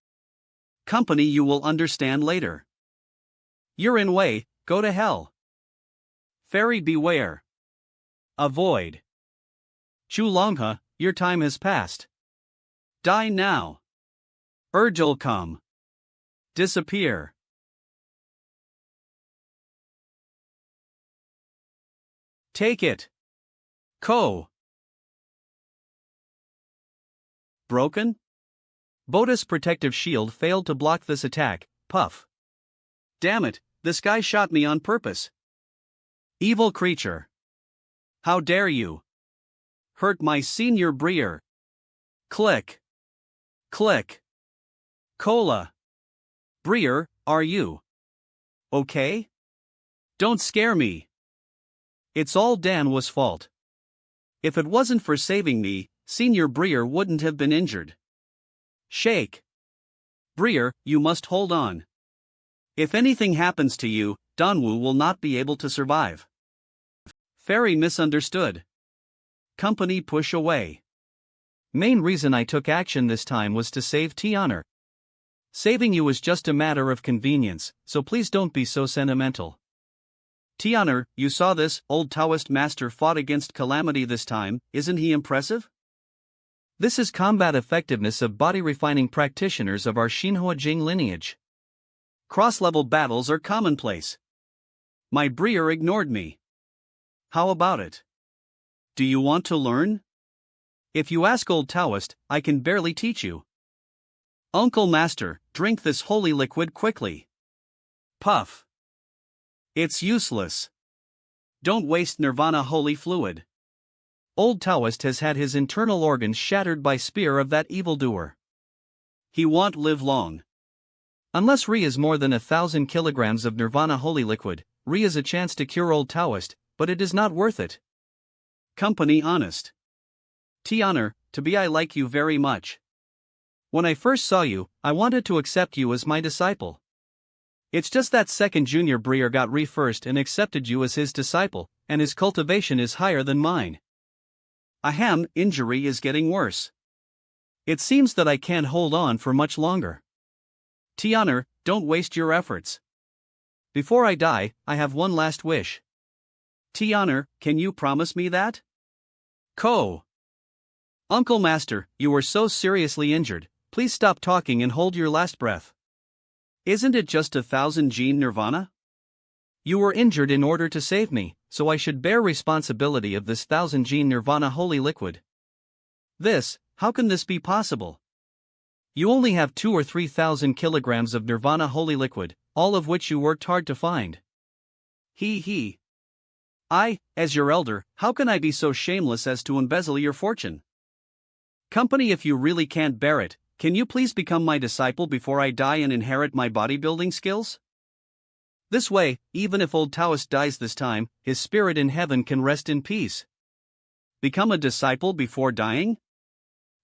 Company, you will understand later. You're in way, go to hell. Fairy beware. Avoid. Chu Longha, your time has passed. Die now. Urge'll come. Disappear. Take it. Ko. Broken? Boda's protective shield failed to block this attack. Puff. Damn it, this guy shot me on purpose. Evil creature. How dare you? Hurt my senior breer. Click. Click. Cola. Breer, are you okay? Don't scare me. It's all Danhwa's fault. If it wasn't for saving me, Senior Breer wouldn't have been injured. Shake. Breer, you must hold on. If anything happens to you, Danhwa will not be able to survive. Fairy misunderstood. Company push away. Main reason I took action this time was to save Tian'er. Saving you is just a matter of convenience, so please don't be so sentimental. Tian'er, you saw this, old Taoist master fought against Calamity this time, isn't he impressive? This is combat effectiveness of body refining practitioners of our Xinhua Jing lineage. Cross-level battles are commonplace. My breer ignored me. How about it? Do you want to learn? If you ask old Taoist, I can barely teach you. Uncle Master, drink this holy liquid quickly. Puff. It's useless. Don't waste Nirvana holy fluid. Old Taoist has had his internal organs shattered by spear of that evildoer. He won't live long. Unless Ri is more than 1,000 kilograms of Nirvana holy liquid, Ri is a chance to cure old Taoist, but it is not worth it. Company honest. Tian'er, to be I like you very much. When I first saw you, I wanted to accept you as my disciple. It's just that second junior breer got Ri first and accepted you as his disciple, and his cultivation is higher than mine. Ahem, injury is getting worse. It seems that I can't hold on for much longer. Tian'er, don't waste your efforts. Before I die, I have one last wish. Tian'er, can you promise me that? Ko. Uncle Master, you are so seriously injured, please stop talking and hold your last breath. Isn't it just 1,000 gene nirvana? You were injured in order to save me, so I should bear responsibility of this 1,000 gene nirvana holy liquid. How can this be possible? You only have 2 or 3,000 kilograms of nirvana holy liquid, all of which you worked hard to find. He. I, as your elder, how can I be so shameless as to embezzle your fortune? Company, if you really can't bear it, can you please become my disciple before I die and inherit my bodybuilding skills? This way, even if old Taoist dies this time, his spirit in heaven can rest in peace. Become a disciple before dying?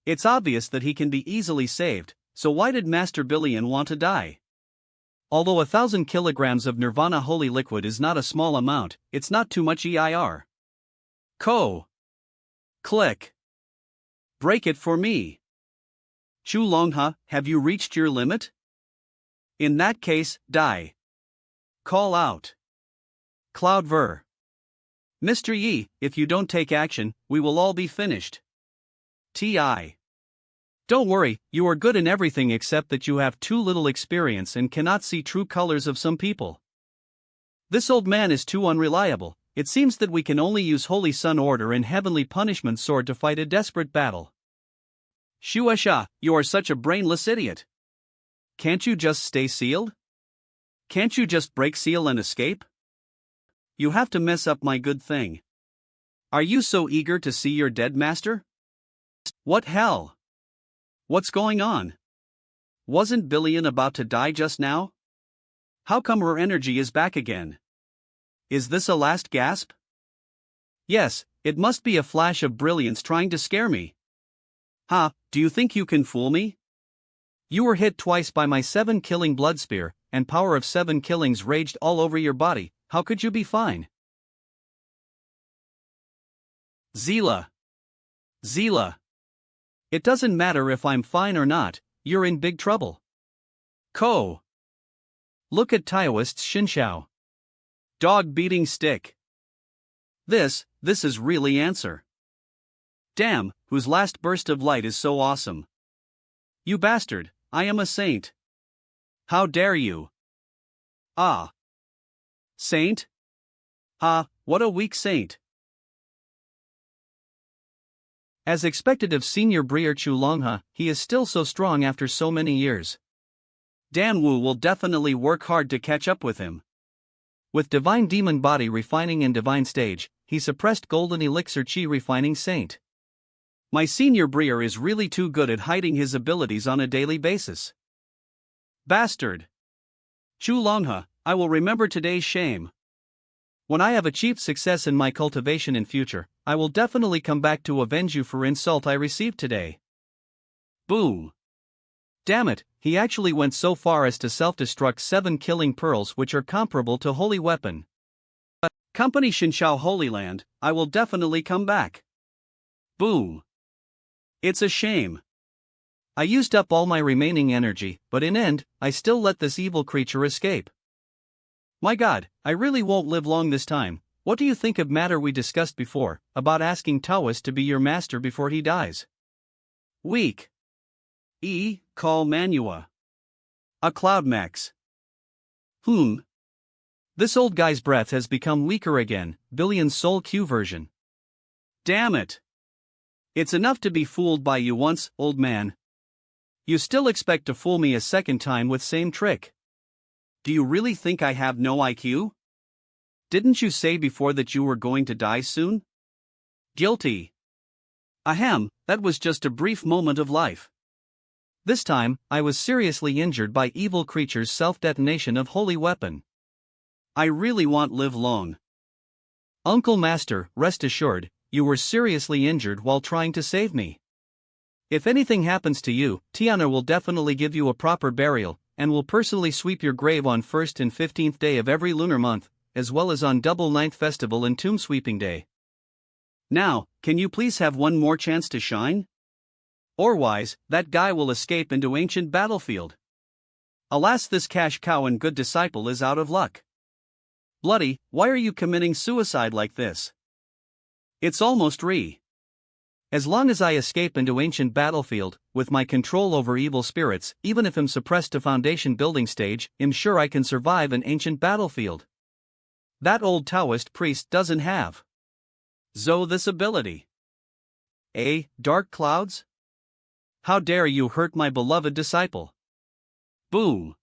It's obvious that he can be easily saved, so why did Master Billion want to die? Although 1,000 kilograms of Nirvana holy liquid is not a small amount, it's not too much EIR. Ko. Click. Break it for me. Chu Longha, have you reached your limit? In that case, die. Call out. Cloud Ver. Mr. Yi, if you don't take action, we will all be finished. T.I. Don't worry, you are good in everything except that you have too little experience and cannot see true colors of some people. This old man is too unreliable. It seems that we can only use Holy Sun Order and Heavenly Punishment Sword to fight a desperate battle. Shuasha, you are such a brainless idiot. Can't you just stay sealed? Can't you just break seal and escape? You have to mess up my good thing. Are you so eager to see your dead master? What hell? What's going on? Wasn't Billion about to die just now? How come her energy is back again? Is this a last gasp? Yes, it must be a flash of brilliance trying to scare me. Ha, do you think you can fool me? You were hit twice by my 7-killing blood spear, and power of 7 killings raged all over your body. How could you be fine? Zila. It doesn't matter if I'm fine or not, you're in big trouble. Ko. Look at Taoist's Shinshao. Dog beating stick. This is really answer. Damn, whose last burst of light is so awesome. You bastard, I am a saint. How dare you? Ah. Saint? Ah, what a weak saint. As expected of Senior Brier Chulongha, he is still so strong after so many years. Danwu will definitely work hard to catch up with him. With Divine Demon Body refining in Divine Stage, he suppressed Golden Elixir Chi refining Saint. My Senior Brier is really too good at hiding his abilities on a daily basis. Bastard! Chulongha, I will remember today's shame. When I have achieved success in my cultivation in future, I will definitely come back to avenge you for insult I received today. Boom. Damn it, he actually went so far as to self-destruct 7 killing pearls which are comparable to holy weapon. Company Shinshao Holy Land, I will definitely come back. Boom. It's a shame. I used up all my remaining energy, but in end, I still let this evil creature escape. My god, I really won't live long this time. What do you think of matter we discussed before, about asking Taoist to be your master before he dies? Weak. Call Manhwa. A cloud max. This old guy's breath has become weaker again, Billion's Soul Q version. Damn it. It's enough to be fooled by you once, old man. You still expect to fool me a second time with same trick. Do you really think I have no IQ? Didn't you say before that you were going to die soon? Guilty. Ahem, that was just a brief moment of life. This time, I was seriously injured by evil creature's self-detonation of holy weapon. I really want live long. Uncle Master, rest assured, you were seriously injured while trying to save me. If anything happens to you, Tiana will definitely give you a proper burial, and will personally sweep your grave on 1st and 15th day of every lunar month, as well as on double 9th festival and tomb sweeping day. Now, can you please have one more chance to shine? Otherwise, that guy will escape into ancient battlefield. Alas, this cash cow and good disciple is out of luck. Bloody, why are you committing suicide like this? It's almost As long as I escape into ancient battlefield, with my control over evil spirits, even if I'm suppressed to foundation building stage, I'm sure I can survive an ancient battlefield. That old Taoist priest doesn't have this ability. Dark clouds? How dare you hurt my beloved disciple? Boom.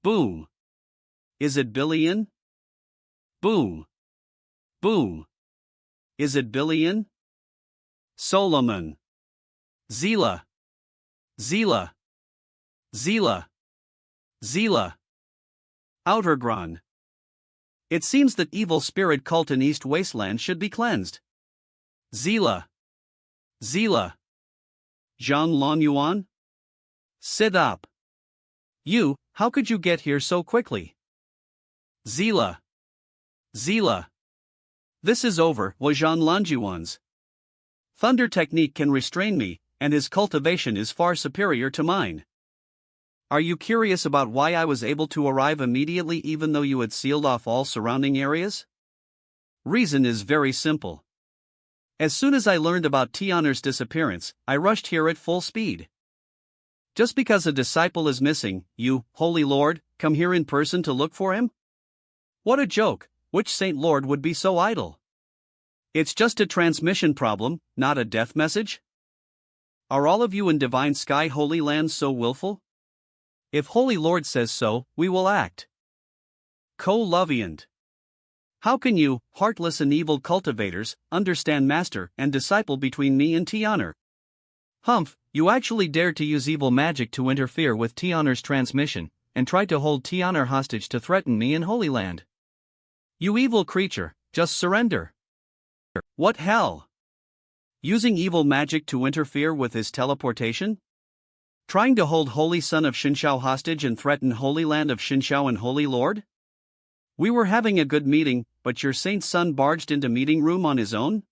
Boom. Is it Billion? Boom. Boom. Is it Billion? Solomon. Zila. Zila. Zila. Zila. Outergron. It seems that evil spirit cult in East Wasteland should be cleansed. Zila. Zila. Zhang Lonyuan? Sit up. You, how could you get here so quickly? Zila. Zila. This is over, Wazhan Lanjuan's. Thunder technique can restrain me, and his cultivation is far superior to mine. Are you curious about why I was able to arrive immediately even though you had sealed off all surrounding areas? Reason is very simple. As soon as I learned about Tianer's disappearance, I rushed here at full speed. Just because a disciple is missing, you, Holy Lord, come here in person to look for him? What a joke, which Saint Lord would be so idle? It's just a transmission problem, not a death message? Are all of you in Divine Sky Holy Land so willful? If Holy Lord says so, we will act. Co-Loviant. How can you, heartless and evil cultivators, understand master and disciple between me and Tianer? Humph, you actually dared to use evil magic to interfere with Tianer's transmission, and tried to hold Tianer hostage to threaten me in Holy Land. You evil creature, just surrender. What hell? Using evil magic to interfere with his teleportation? Trying to hold Holy Son of Shinshao hostage and threaten Holy Land of Shinshao and Holy Lord? We were having a good meeting, but your saint's son barged into meeting room on his own?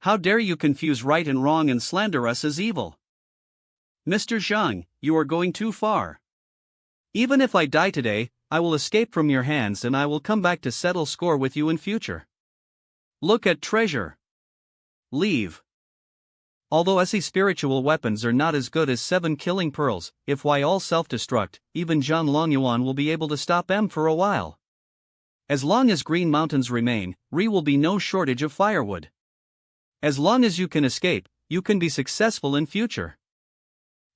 How dare you confuse right and wrong and slander us as evil? Mr. Zhang, you are going too far. Even if I die today, I will escape from your hands and I will come back to settle score with you in future. Look at treasure. Leave. Although SE spiritual weapons are not as good as 7 killing pearls, if why all self-destruct, even Zhang Longyuan will be able to stop M for a while. As long as Green Mountains remain, will be no shortage of firewood. As long as you can escape, you can be successful in future.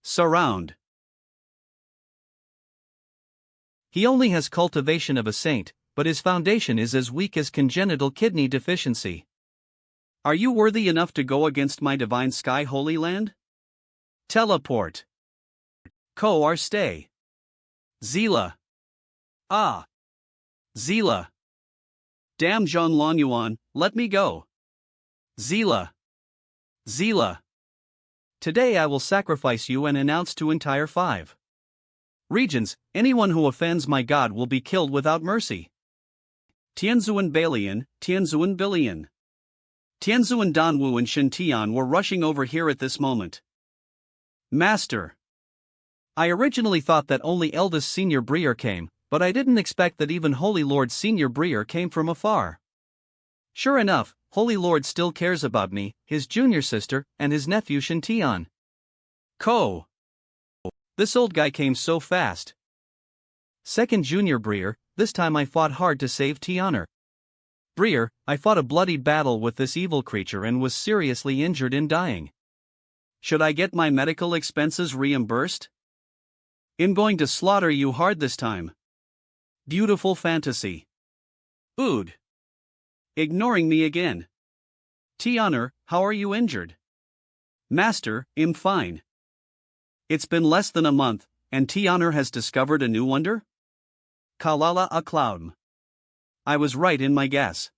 Surround. He only has cultivation of a saint, but his foundation is as weak as congenital kidney deficiency. Are you worthy enough to go against my divine sky holy land? Teleport. Ko stay. Zila. Ah. Zila. Damn Zhang Longyuan, let me go. Zila. Zila. Today I will sacrifice you and announce to entire 5 regions, anyone who offends my god will be killed without mercy. Tianzuan Balian, Tianzuan Billion. Tianzuan Danwu and Shintian were rushing over here at this moment. Master. I originally thought that only eldest Senior Brier came, but I didn't expect that even Holy Lord Senior Brier came from afar. Sure enough, Holy Lord still cares about me, his junior sister, and his nephew Shintian. Ko. This old guy came so fast. Second Junior Brier, this time I fought hard to save Tianer. Brier, I fought a bloody battle with this evil creature and was seriously injured in dying. Should I get my medical expenses reimbursed? I'm going to slaughter you hard this time. Beautiful fantasy. Ood. Ignoring me again. Tianer, how are you injured? Master, I'm fine. It's been less than a month, and Tianer has discovered a new wonder? Kalala a cloud. I was right in my guess.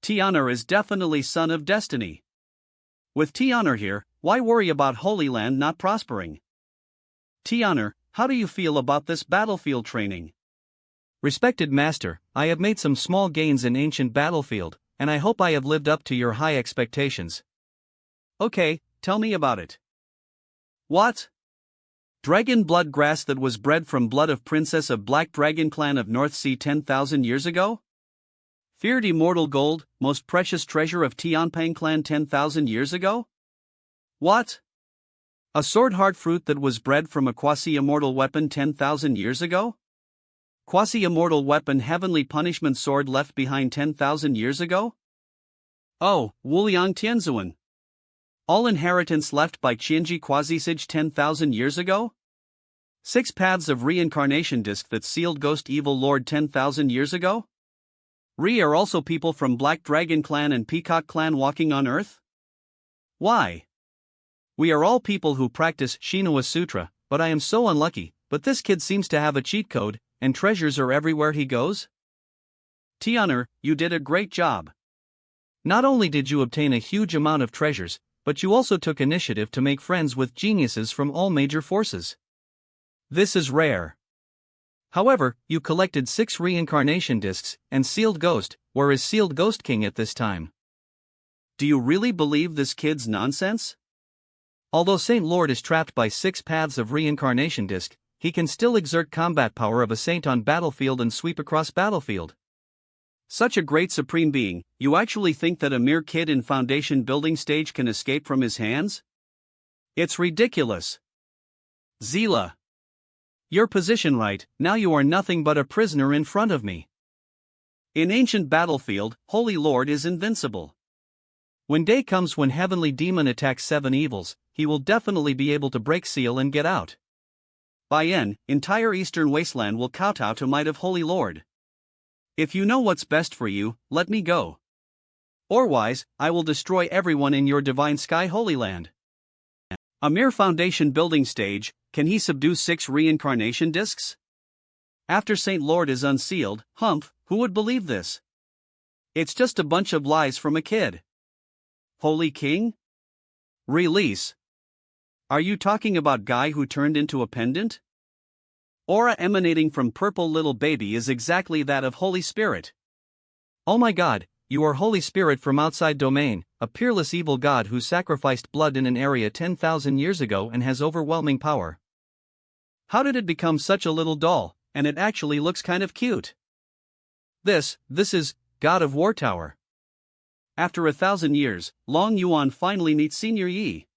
Tianer is definitely son of destiny. With Tianer here, why worry about Holy Land not prospering? Tianer, how do you feel about this battlefield training? Respected Master, I have made some small gains in ancient battlefield, and I hope I have lived up to your high expectations. Okay, tell me about it. What? Dragon blood grass that was bred from blood of princess of Black Dragon clan of North Sea 10,000 years ago? Feared immortal gold, most precious treasure of Tianping clan 10,000 years ago? What? A sword heart fruit that was bred from a quasi-immortal weapon 10,000 years ago? Quasi-immortal weapon heavenly punishment sword left behind 10,000 years ago? Oh, Wuliang Tianzuan. All inheritance left by Qianji Quasi-Sage 10,000 years ago? 6 paths of reincarnation disc that sealed Ghost Evil Lord 10,000 years ago? Are also people from Black Dragon clan and Peacock clan walking on Earth? Why? We are all people who practice Shinua Sutra, but I am so unlucky, but this kid seems to have a cheat code, and treasures are everywhere he goes? Tianer, you did a great job. Not only did you obtain a huge amount of treasures, but you also took initiative to make friends with geniuses from all major forces. This is rare. However, you collected 6 reincarnation discs and Sealed Ghost. Where is Sealed Ghost King at this time? Do you really believe this kid's nonsense? Although Saint Lord is trapped by 6 paths of reincarnation disc, he can still exert combat power of a saint on battlefield and sweep across battlefield. Such a great supreme being, you actually think that a mere kid in foundation building stage can escape from his hands? It's ridiculous. Zila. Your position right, now you are nothing but a prisoner in front of me. In ancient battlefield, Holy Lord is invincible. When day comes when Heavenly Demon attacks 7 evils, he will definitely be able to break seal and get out. By entire Eastern Wasteland will kowtow to might of Holy Lord. If you know what's best for you, let me go. Otherwise, I will destroy everyone in your divine sky Holy Land. A mere foundation building stage, can he subdue 6 reincarnation discs? After Saint Lord is unsealed, humph, who would believe this? It's just a bunch of lies from a kid. Holy King? Release. Are you talking about guy who turned into a pendant? Aura emanating from purple little baby is exactly that of Holy Spirit. Oh my god, you are Holy Spirit from outside domain, a peerless evil god who sacrificed blood in an area 10,000 years ago and has overwhelming power. How did it become such a little doll, and it actually looks kind of cute? This is God of War Tower. After 1,000 years, Long Yuan finally meets Senior Yi.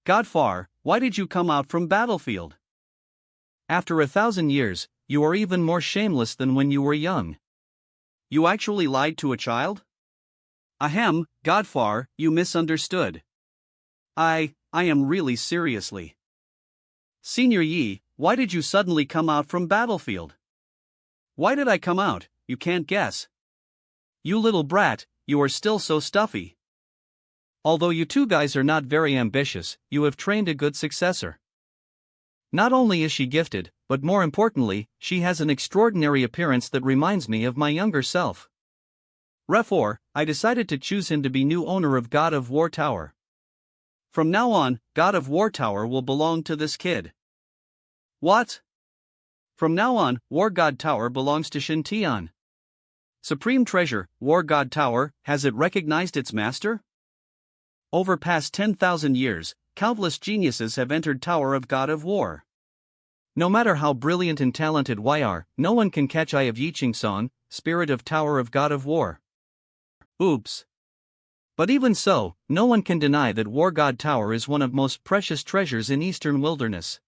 Godfar, why did you come out from battlefield? After 1,000 years, you are even more shameless than when you were young. You actually lied to a child? Ahem, Godfar, you misunderstood. I am really seriously. Senior Yi, why did you suddenly come out from battlefield? Why did I come out? You can't guess. You little brat, you are still so stuffy. Although you two guys are not very ambitious, you have trained a good successor. Not only is she gifted, but more importantly, she has an extraordinary appearance that reminds me of my younger self. Therefore, I decided to choose him to be new owner of God of War Tower. From now on, God of War Tower will belong to this kid. What? From now on, War God Tower belongs to Shin Tian. Supreme Treasure, War God Tower, has it recognized its master? Over past 10,000 years, countless geniuses have entered Tower of God of War. No matter how brilliant and talented YR, no one can catch Eye of Yiching Song, Spirit of Tower of God of War. Oops. But even so, no one can deny that War God Tower is one of most precious treasures in Eastern Wilderness.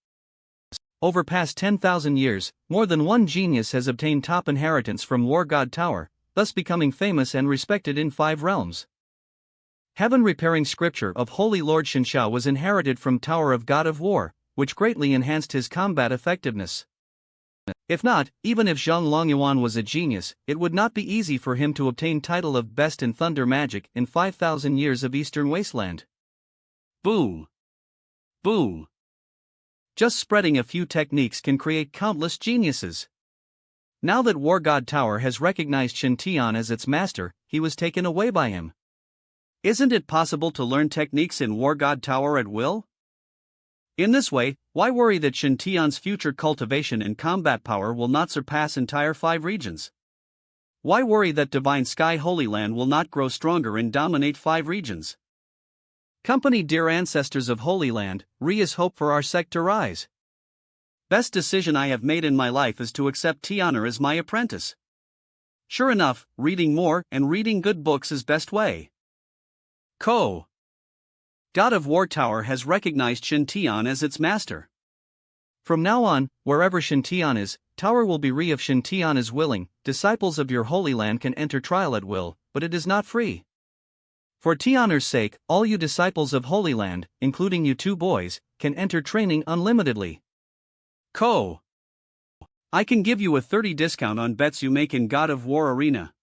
Over past 10,000 years, more than one genius has obtained top inheritance from War God Tower, thus becoming famous and respected in 5 realms. Heaven-repairing scripture of Holy Lord Shinshao was inherited from Tower of God of War, which greatly enhanced his combat effectiveness. If not, even if Zhang Longyuan was a genius, it would not be easy for him to obtain title of Best in Thunder Magic in 5,000 years of Eastern Wasteland. Boom. Boom. Just spreading a few techniques can create countless geniuses. Now that War God Tower has recognized Shin Tian as its master, he was taken away by him. Isn't it possible to learn techniques in War God Tower at will? In this way, why worry that Shin Tian's future cultivation and combat power will not surpass entire 5 regions? Why worry that Divine Sky Holy Land will not grow stronger and dominate 5 regions? Company, dear ancestors of Holy Land, is hope for our sect to rise. Best decision I have made in my life is to accept Tianer as my apprentice. Sure enough, reading more and reading good books is best way. God of War Tower has recognized Shin Tian as its master. From now on, wherever Shin Tian is, Tower will be free. If Shin Tian is willing, disciples of your Holy Land can enter trial at will, but it is not free. For Tianer's sake, all you disciples of Holy Land, including you 2 boys, can enter training unlimitedly. I can give you a 30% discount on bets you make in God of War Arena.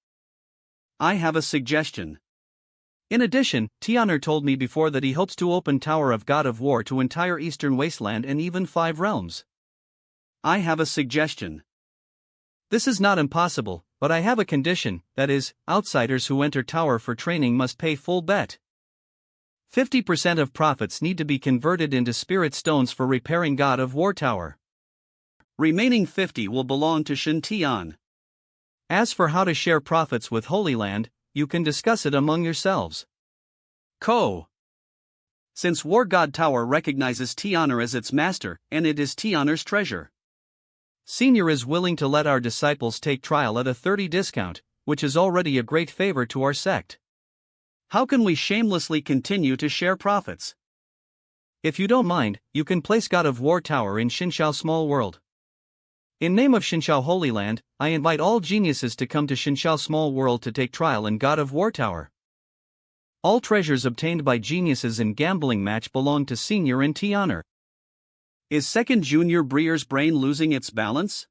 I have a suggestion. In addition, Tianer told me before that he hopes to open Tower of God of War to entire Eastern Wasteland and even 5 realms. I have a suggestion. This is not impossible, but I have a condition, that is, outsiders who enter Tower for training must pay full bet. 50% of profits need to be converted into spirit stones for repairing God of War Tower. Remaining 50 will belong to Shin Tian. As for how to share profits with Holy Land, you can discuss it among yourselves. Since War God Tower recognizes Tianer as its master, and it is Tianer's treasure, Senior is willing to let our disciples take trial at a 30% discount, which is already a great favor to our sect. How can we shamelessly continue to share profits? If you don't mind, you can place God of War Tower in Shinshao Small World. In name of Shinshao Holy Land, I invite all geniuses to come to Shinshao Small World to take trial in God of War Tower. All treasures obtained by geniuses in gambling match belong to Senior and Tianer. Is second Junior Breer's brain losing its balance?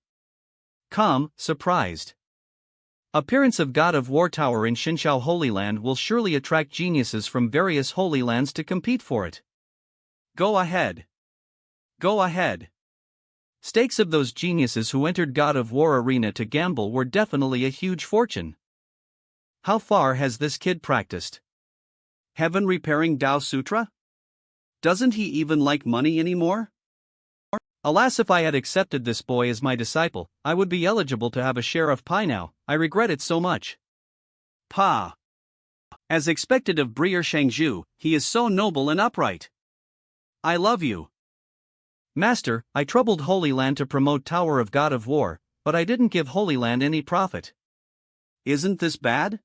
Surprised. Appearance of God of War Tower in Shinshao Holy Land will surely attract geniuses from various Holy Lands to compete for it. Go ahead. Stakes of those geniuses who entered God of War Arena to gamble were definitely a huge fortune. How far has this kid practiced? Heaven repairing Tao Sutra? Doesn't he even like money anymore? Alas, if I had accepted this boy as my disciple, I would be eligible to have a share of pie now. I regret it so much. Pa. As expected of Breer Shangzhu, he is so noble and upright. I love you. Master, I troubled Holy Land to promote Tower of God of War, but I didn't give Holy Land any profit. Isn't this bad?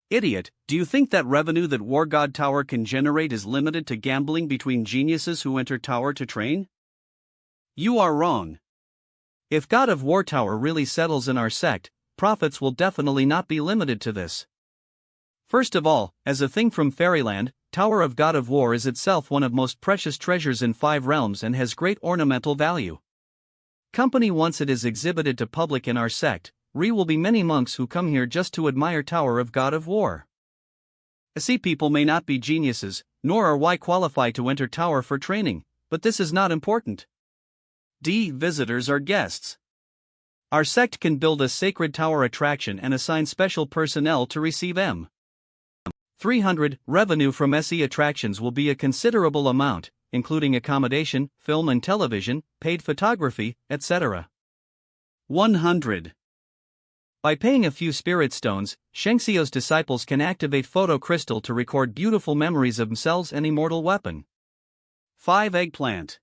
Idiot, do you think that revenue that War God Tower can generate is limited to gambling between geniuses who enter Tower to train? You are wrong. If God of War Tower really settles in our sect, profits will definitely not be limited to this. First of all, as a thing from fairyland, Tower of God of War is itself one of most precious treasures in 5 realms and has great ornamental value. Company once it is exhibited to public in our sect, will be many monks who come here just to admire Tower of God of War. See, people may not be geniuses, nor are Y qualified to enter Tower for training, but this is not important. D. Visitors are guests. Our sect can build a sacred tower attraction and assign special personnel to receive M. 300. Revenue from SE attractions will be a considerable amount, including accommodation, film and television, paid photography, etc. 100. By paying a few spirit stones, Shengxiu's disciples can activate photo crystal to record beautiful memories of themselves and immortal weapon. 5. Eggplant.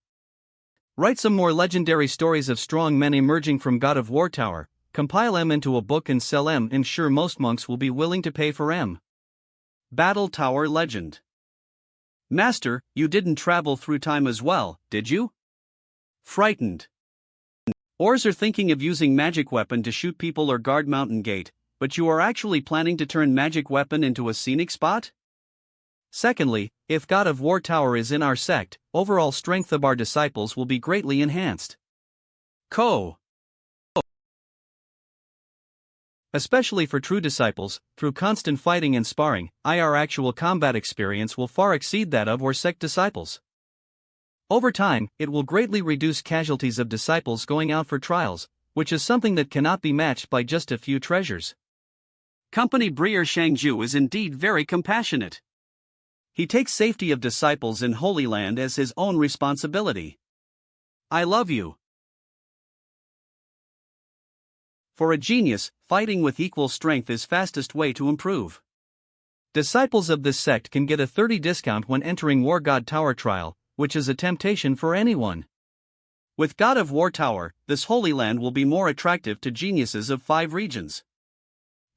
Write some more legendary stories of strong men emerging from God of War Tower, compile M into a book and sell M. I'm sure most monks will be willing to pay for M. Battle Tower Legend. Master, you didn't travel through time as well, did you? Frightened. Ors are thinking of using magic weapon to shoot people or guard mountain gate, but you are actually planning to turn magic weapon into a scenic spot? Secondly, if God of War Tower is in our sect, overall strength of our disciples will be greatly enhanced. Especially for true disciples, through constant fighting and sparring, our actual combat experience will far exceed that of our sect disciples. Over time, it will greatly reduce casualties of disciples going out for trials, which is something that cannot be matched by just a few treasures. Company Breer Shangju is indeed very compassionate. He takes safety of disciples in Holy Land as his own responsibility. I love you. For a genius, fighting with equal strength is fastest way to improve. Disciples of this sect can get a 30% discount when entering War God Tower trial, which is a temptation for anyone. With God of War Tower, this Holy Land will be more attractive to geniuses of 5 regions.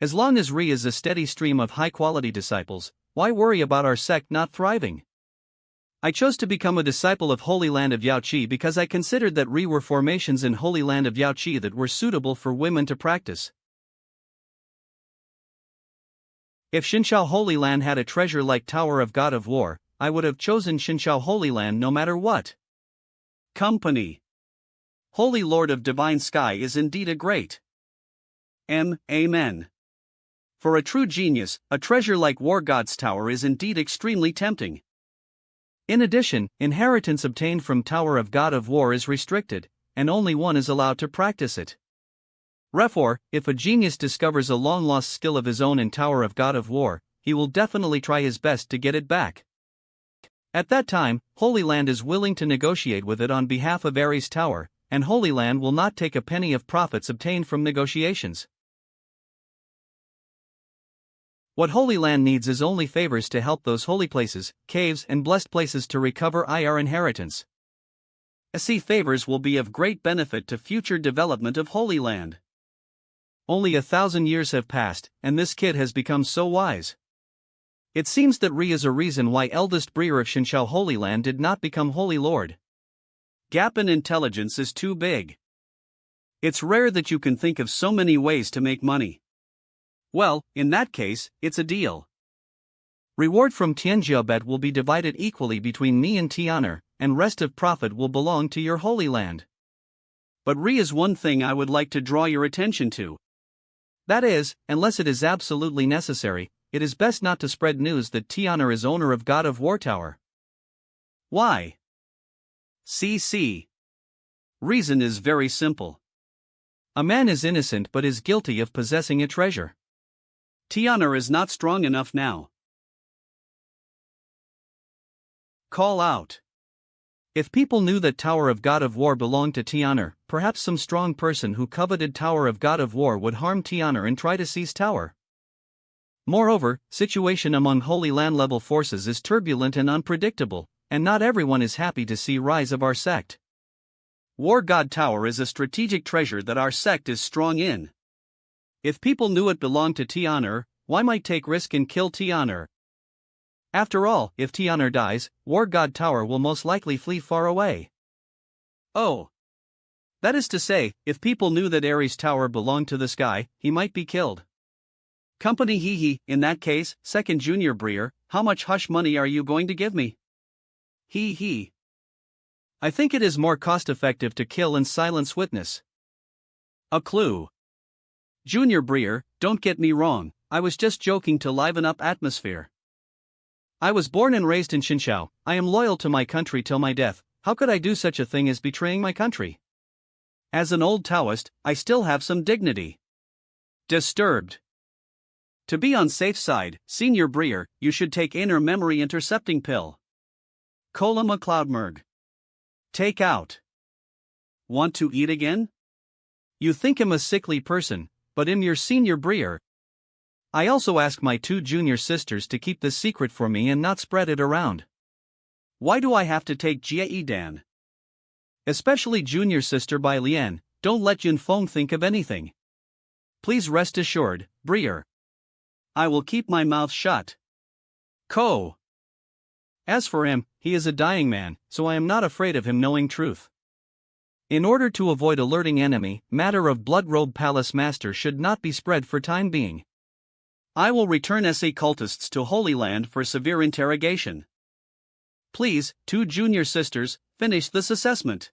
As long as Re is a steady stream of high-quality disciples, why worry about our sect not thriving? I chose to become a disciple of Holy Land of Yaoqi because I considered that Re were formations in Holy Land of Yaoqi that were suitable for women to practice. If Xinshao Holy Land had a treasure like Tower of God of War, I would have chosen Xinshao Holy Land no matter what. Company. Holy Lord of Divine Sky is indeed a great. Amen. For a true genius, a treasure like War God's Tower is indeed extremely tempting. In addition, inheritance obtained from Tower of God of War is restricted, and only one is allowed to practice it. Therefore, if a genius discovers a long-lost skill of his own in Tower of God of War, he will definitely try his best to get it back. At that time, Holy Land is willing to negotiate with it on behalf of Ares Tower, and Holy Land will not take a penny of profits obtained from negotiations. What Holy Land needs is only favors to help those holy places, caves and blessed places to recover IR inheritance. See, favors will be of great benefit to future development of Holy Land. Only 1,000 years have passed, and this kid has become so wise. It seems that Re is a reason why eldest Breer of Xinshao Holy Land did not become Holy Lord. Gap in intelligence is too big. It's rare that you can think of so many ways to make money. Well, in that case, it's a deal. Reward from Tianjiabet will be divided equally between me and Tianer, and rest of profit will belong to your Holy Land. But Re is one thing I would like to draw your attention to. That is, unless it is absolutely necessary, it is best not to spread news that Tianer is owner of God of War Tower. Why? CC. Reason is very simple. A man is innocent but is guilty of possessing a treasure. Tianer is not strong enough now. Call out. If people knew that Tower of God of War belonged to Tianer, perhaps some strong person who coveted Tower of God of War would harm Tianer and try to seize Tower. Moreover, situation among Holy Land level forces is turbulent and unpredictable, and not everyone is happy to see rise of our sect. War God Tower is a strategic treasure that our sect is strong in. If people knew it belonged to Tianer, why might take risk and kill Tianer? After all, if Tianer dies, War God Tower will most likely flee far away. Oh. That is to say, if people knew that Ares Tower belonged to this guy, he might be killed. Company hee hee, in that case, second junior Breer, how much hush money are you going to give me? Hee hee. I think it is more cost-effective to kill and silence witness. A clue. Junior Breer, don't get me wrong, I was just joking to liven up atmosphere. I was born and raised in Xinxiao, I am loyal to my country till my death, how could I do such a thing as betraying my country? As an old Taoist, I still have some dignity. Disturbed. To be on safe side, Senior Breer, you should take inner memory intercepting pill. Cola McLeodmerg. Take out. Want to eat again? You think I'm a sickly person, but I'm your Senior Breer. I also ask my 2 junior sisters to keep this secret for me and not spread it around. Why do I have to take Jie Dan? Especially junior sister Bai Lian, don't let Jin Feng think of anything. Please rest assured, Breer. I will keep my mouth shut. Ko. As for him, he is a dying man, so I am not afraid of him knowing truth. In order to avoid alerting enemy, matter of Blood Robe Palace Master should not be spread for time being. I will return SA cultists to Holy Land for severe interrogation. Please, 2 junior sisters, finish this assessment.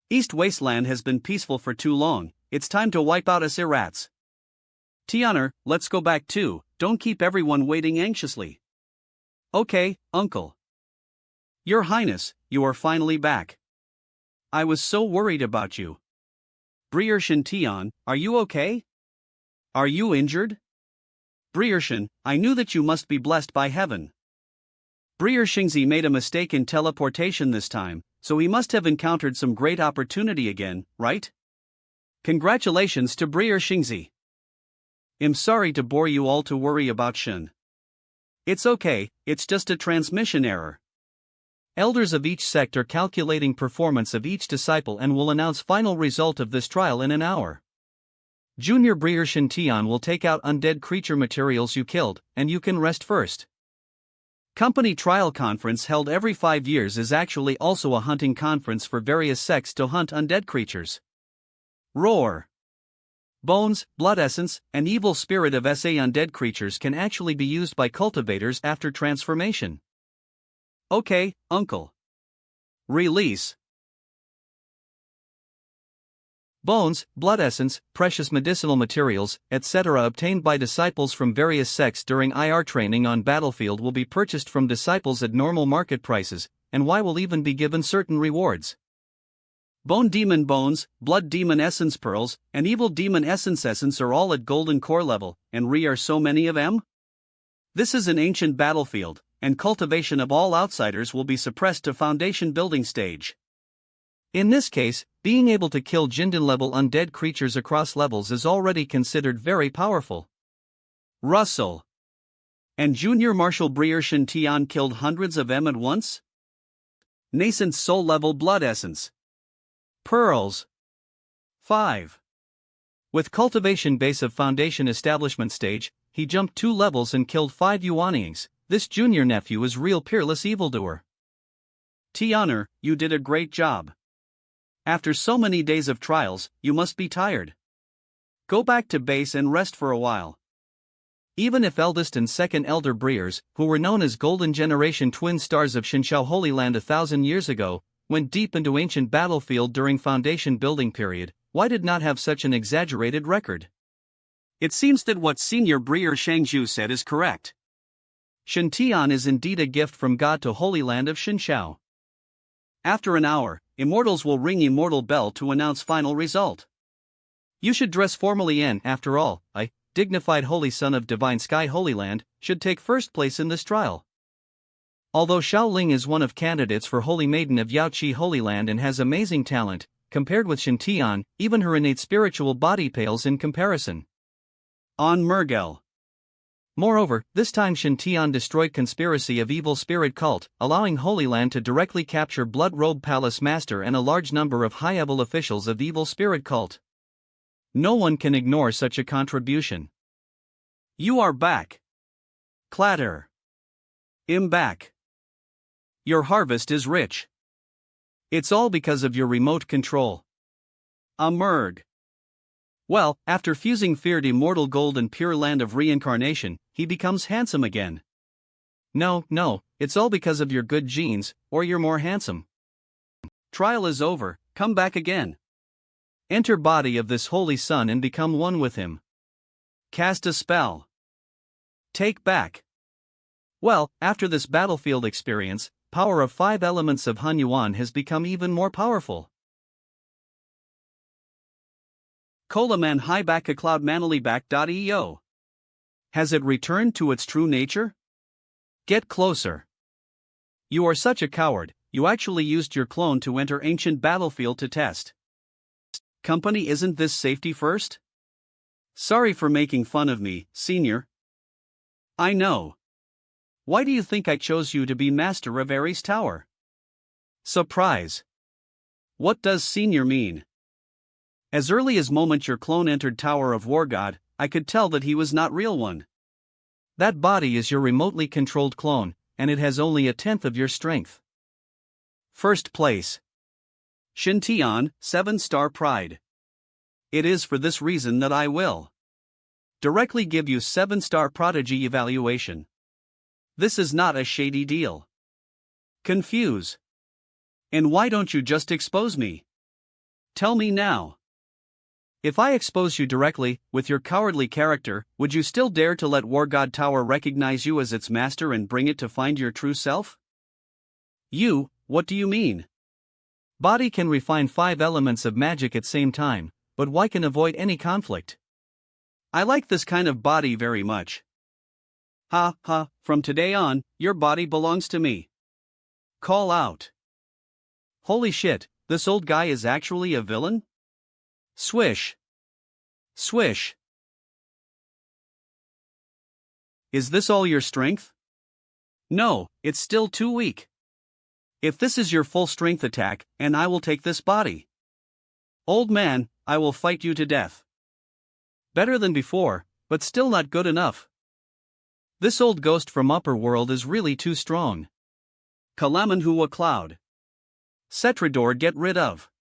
East Wasteland has been peaceful for too long, it's time to wipe out SA rats. Tianer, let's go back too, don't keep everyone waiting anxiously. Okay, Uncle. Your Highness, you are finally back. I was so worried about you. Breer Shintian, are you okay? Are you injured? Breershin, I knew that you must be blessed by heaven. Breer Xingzi made a mistake in teleportation this time, so he must have encountered some great opportunity again, right? Congratulations to Breer Xingzi. I'm sorry to bore you all to worry about Shin. It's okay, it's just a transmission error. Elders of each sect are calculating performance of each disciple and will announce final result of this trial in an hour. Junior Breer Shintian will take out undead creature materials you killed, and you can rest first. Company trial conference held every 5 years is actually also a hunting conference for various sects to hunt undead creatures. Roar. Bones, blood essence, and evil spirit of SA undead creatures can actually be used by cultivators after transformation. Okay, Uncle. Release. Bones, blood essence, precious medicinal materials, etc. obtained by disciples from various sects during IR training on battlefield will be purchased from disciples at normal market prices, and Y will even be given certain rewards. Bone demon bones, blood demon essence pearls, and evil demon essence are all at golden core level, and are so many of them? This is an ancient battlefield, and cultivation of all outsiders will be suppressed to foundation building stage. In this case, being able to kill Jinden-level undead creatures across levels is already considered very powerful. Russell. And Junior Marshal Breer Shintian killed hundreds of them at once? Nascent soul-level blood essence. Pearls. 5. With cultivation base of foundation establishment stage, he jumped 2 levels and killed 5 Yuanings. This junior nephew is real peerless evildoer. Tianer, you did a great job. After so many days of trials, you must be tired. Go back to base and rest for a while. Even if eldest and second elder Breers, who were known as Golden Generation twin stars of Xinxiao Holy Land 1,000 years ago, went deep into ancient battlefield during foundation building period, why did not have such an exaggerated record? It seems that what Senior Breer Shangju said is correct. Shintian is indeed a gift from God to Holy Land of Xinxiao. After an hour, Immortals will ring Immortal Bell to announce final result. You should dress formally in, after all, I, dignified Holy Son of Divine Sky Holy Land, should take first place in this trial. Although Xiao Ling is one of candidates for Holy Maiden of Yaoqi Holy Land and has amazing talent, compared with Shintian, even her innate spiritual body pales in comparison. On Mergel. Moreover, this time Shintian destroyed conspiracy of evil spirit cult, allowing Holy Land to directly capture Blood Robe Palace Master and a large number of high-level officials of evil spirit cult. No one can ignore such a contribution. You are back. Clatter. Back. Your harvest is rich. It's all because of your remote control. A merg. Well, after fusing feared immortal gold and pure land of reincarnation, he becomes handsome again. No, it's all because of your good genes, or you're more handsome. Trial is over, come back again. Enter body of this holy sun and become one with him. Cast a spell. Take back. Well, after this battlefield experience, power of 5 elements of Hanyuan has become even more powerful. Kolaman Highback a Cloud Manaliback.eo. Has it returned to its true nature? Get closer. You are such a coward, you actually used your clone to enter ancient battlefield to test. Company, isn't this safety first? Sorry for making fun of me, senior. I know. Why do you think I chose you to be master of Ares Tower? Surprise. What does senior mean? As early as moment your clone entered Tower of War God, I could tell that he was not real one. That body is your remotely controlled clone, and it has only 1/10 of your strength. First place. Shintian, 7-star pride. It is for this reason that I will directly give you 7-star prodigy evaluation. This is not a shady deal. Confuse. And why don't you just expose me? Tell me now. If I expose you directly, with your cowardly character, would you still dare to let War God Tower recognize you as its master and bring it to find your true self? You, what do you mean? Body can refine 5 elements of magic at same time, but why can avoid any conflict? I like this kind of body very much. Ha, from today on, your body belongs to me. Call out. Holy shit, this old guy is actually a villain? Swish. Swish. Is this all your strength? No, it's still too weak. If this is your full strength attack, and I will take this body. Old man, I will fight you to death. Better than before, but still not good enough. This old ghost from upper world is really too strong. Kalamanhua Cloud. Setrador get rid of.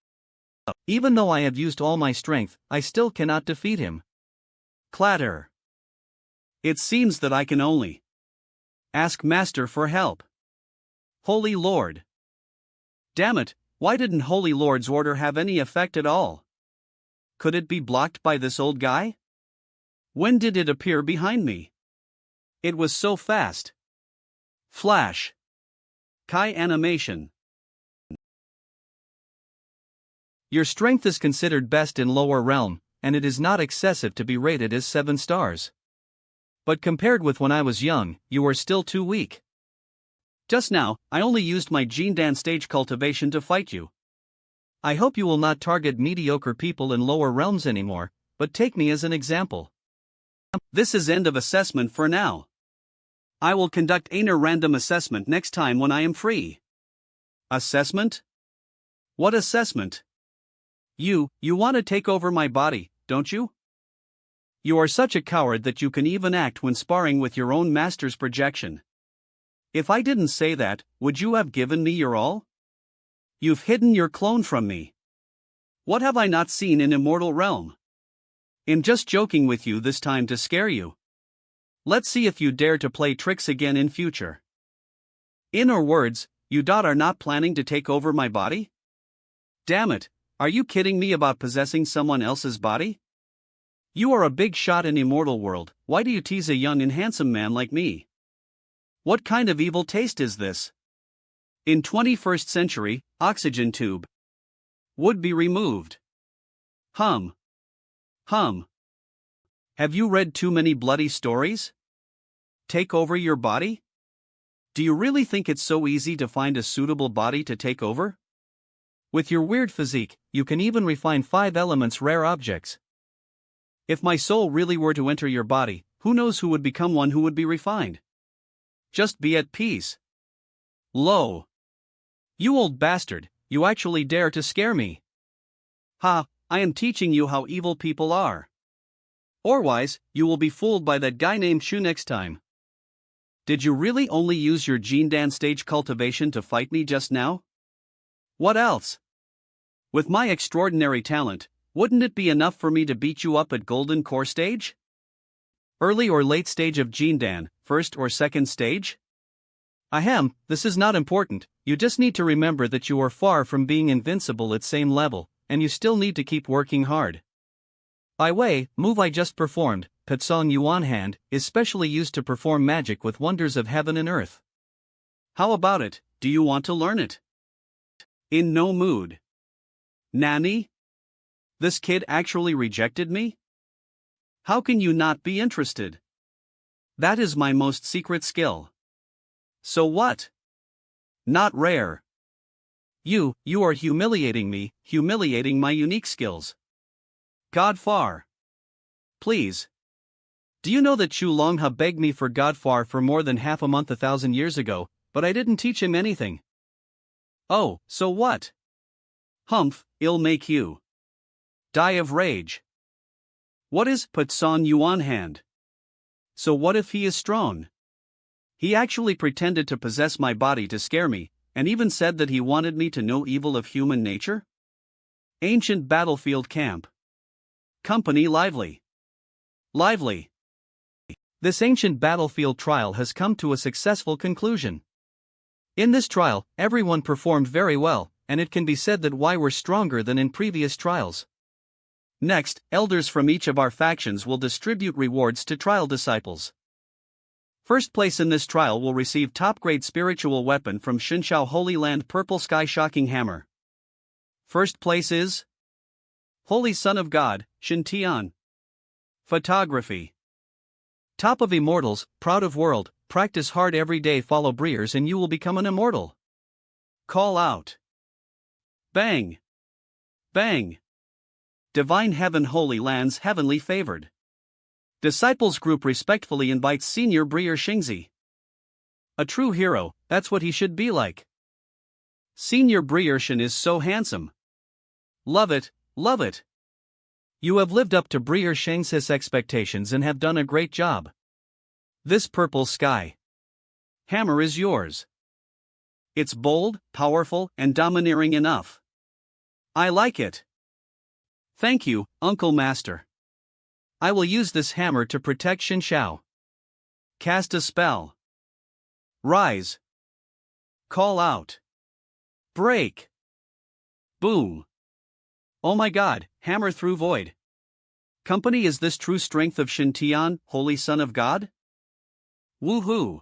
Even though I have used all my strength, I still cannot defeat him. Clatter. It seems that I can only ask Master for help. Holy Lord. Damn it, why didn't Holy Lord's order have any effect at all? Could it be blocked by this old guy? When did it appear behind me? It was so fast. Flash. Kai animation. Your strength is considered best in lower realm, and it is not excessive to be rated as 7 stars. But compared with when I was young, you are still too weak. Just now, I only used my Jindan stage cultivation to fight you. I hope you will not target mediocre people in lower realms anymore, but take me as an example. This is end of assessment for now. I will conduct another random assessment next time when I am free. Assessment? What assessment? You want to take over my body, don't you? You are such a coward that you can even act when sparring with your own master's projection. If I didn't say that, would you have given me your all? You've hidden your clone from me. What have I not seen in Immortal Realm? I'm just joking with you this time to scare you. Let's see if you dare to play tricks again in future. In other words, you are not planning to take over my body? Damn it, are you kidding me about possessing someone else's body? You are a big shot in Immortal World, why do you tease a young and handsome man like me? What kind of evil taste is this? In 21st century, oxygen tube would be removed. Hum. Have you read too many bloody stories? Take over your body? Do you really think it's so easy to find a suitable body to take over? With your weird physique, you can even refine 5 elements rare objects. If my soul really were to enter your body, who knows who would become one who would be refined? Just be at peace. Lo. You old bastard, you actually dare to scare me. Ha, I am teaching you how evil people are. Otherwise, you will be fooled by that guy named Shu next time. Did you really only use your Jindan stage cultivation to fight me just now? What else? With my extraordinary talent, wouldn't it be enough for me to beat you up at Golden Core stage? Early or late stage of Jindan, first or second stage? Ahem, this is not important, you just need to remember that you are far from being invincible at same level, and you still need to keep working hard. By way, move I just performed, Petsong Yuan Hand, is specially used to perform magic with wonders of heaven and earth. How about it, do you want to learn it? In no mood. Nani? This kid actually rejected me? How can you not be interested? That is my most secret skill. So what? Not rare. You are humiliating me, humiliating my unique skills. Godfar. Please. Do you know that Chu Longha begged me for Godfar for more than half a month 1,000 years ago, but I didn't teach him anything? Oh, so what? Humph, it'll make you die of rage. What is Petsong Yuan Hand? So what if he is strong? He actually pretended to possess my body to scare me, and even said that he wanted me to know evil of human nature? Ancient battlefield camp. Company lively. Lively. This ancient battlefield trial has come to a successful conclusion. In this trial, everyone performed very well, and it can be said that we were stronger than in previous trials. Next, elders from each of our factions will distribute rewards to trial disciples. First place in this trial will receive top-grade spiritual weapon from Xinshao Holy Land Purple Sky Shocking Hammer. First place is Holy Son of God, Shintian. Photography. Top of immortals, proud of world, practice hard every day, follow Breers and you will become an immortal. Call out. Bang. Bang. Divine Heaven Holy Lands Heavenly Favored. Disciples Group respectfully invites Senior Breer Xingzi. A true hero, that's what he should be like. Senior Breershin is so handsome. Love it, love it. You have lived up to Breer Sheng's expectations and have done a great job. This purple sky hammer is yours. It's bold, powerful, and domineering enough. I like it. Thank you, Uncle Master. I will use this hammer to protect Xinshao. Cast a spell. Rise. Call out. Break. Boom. Oh my god, hammer through void. Company, is this true strength of Shintian, Holy Son of God? Woohoo!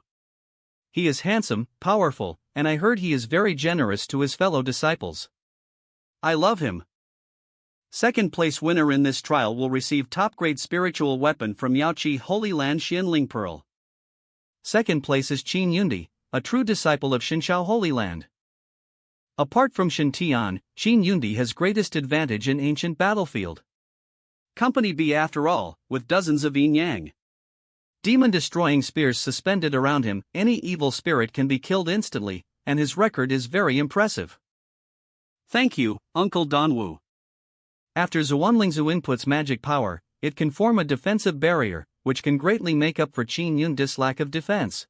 He is handsome, powerful, and I heard he is very generous to his fellow disciples. I love him. Second place winner in this trial will receive top-grade spiritual weapon from Yaoqi Holy Land Xianling Pearl. Second place is Qin Yundi, a true disciple of Xinshao Holy Land. Apart from Shintian, Qin Yundi has greatest advantage in ancient battlefield. Company B after all, with dozens of yin-yang demon-destroying spears suspended around him, any evil spirit can be killed instantly, and his record is very impressive. Thank you, Uncle Donwu. After Zuanlingzu inputs magic power, it can form a defensive barrier, which can greatly make up for Qin Yundi's lack of defense.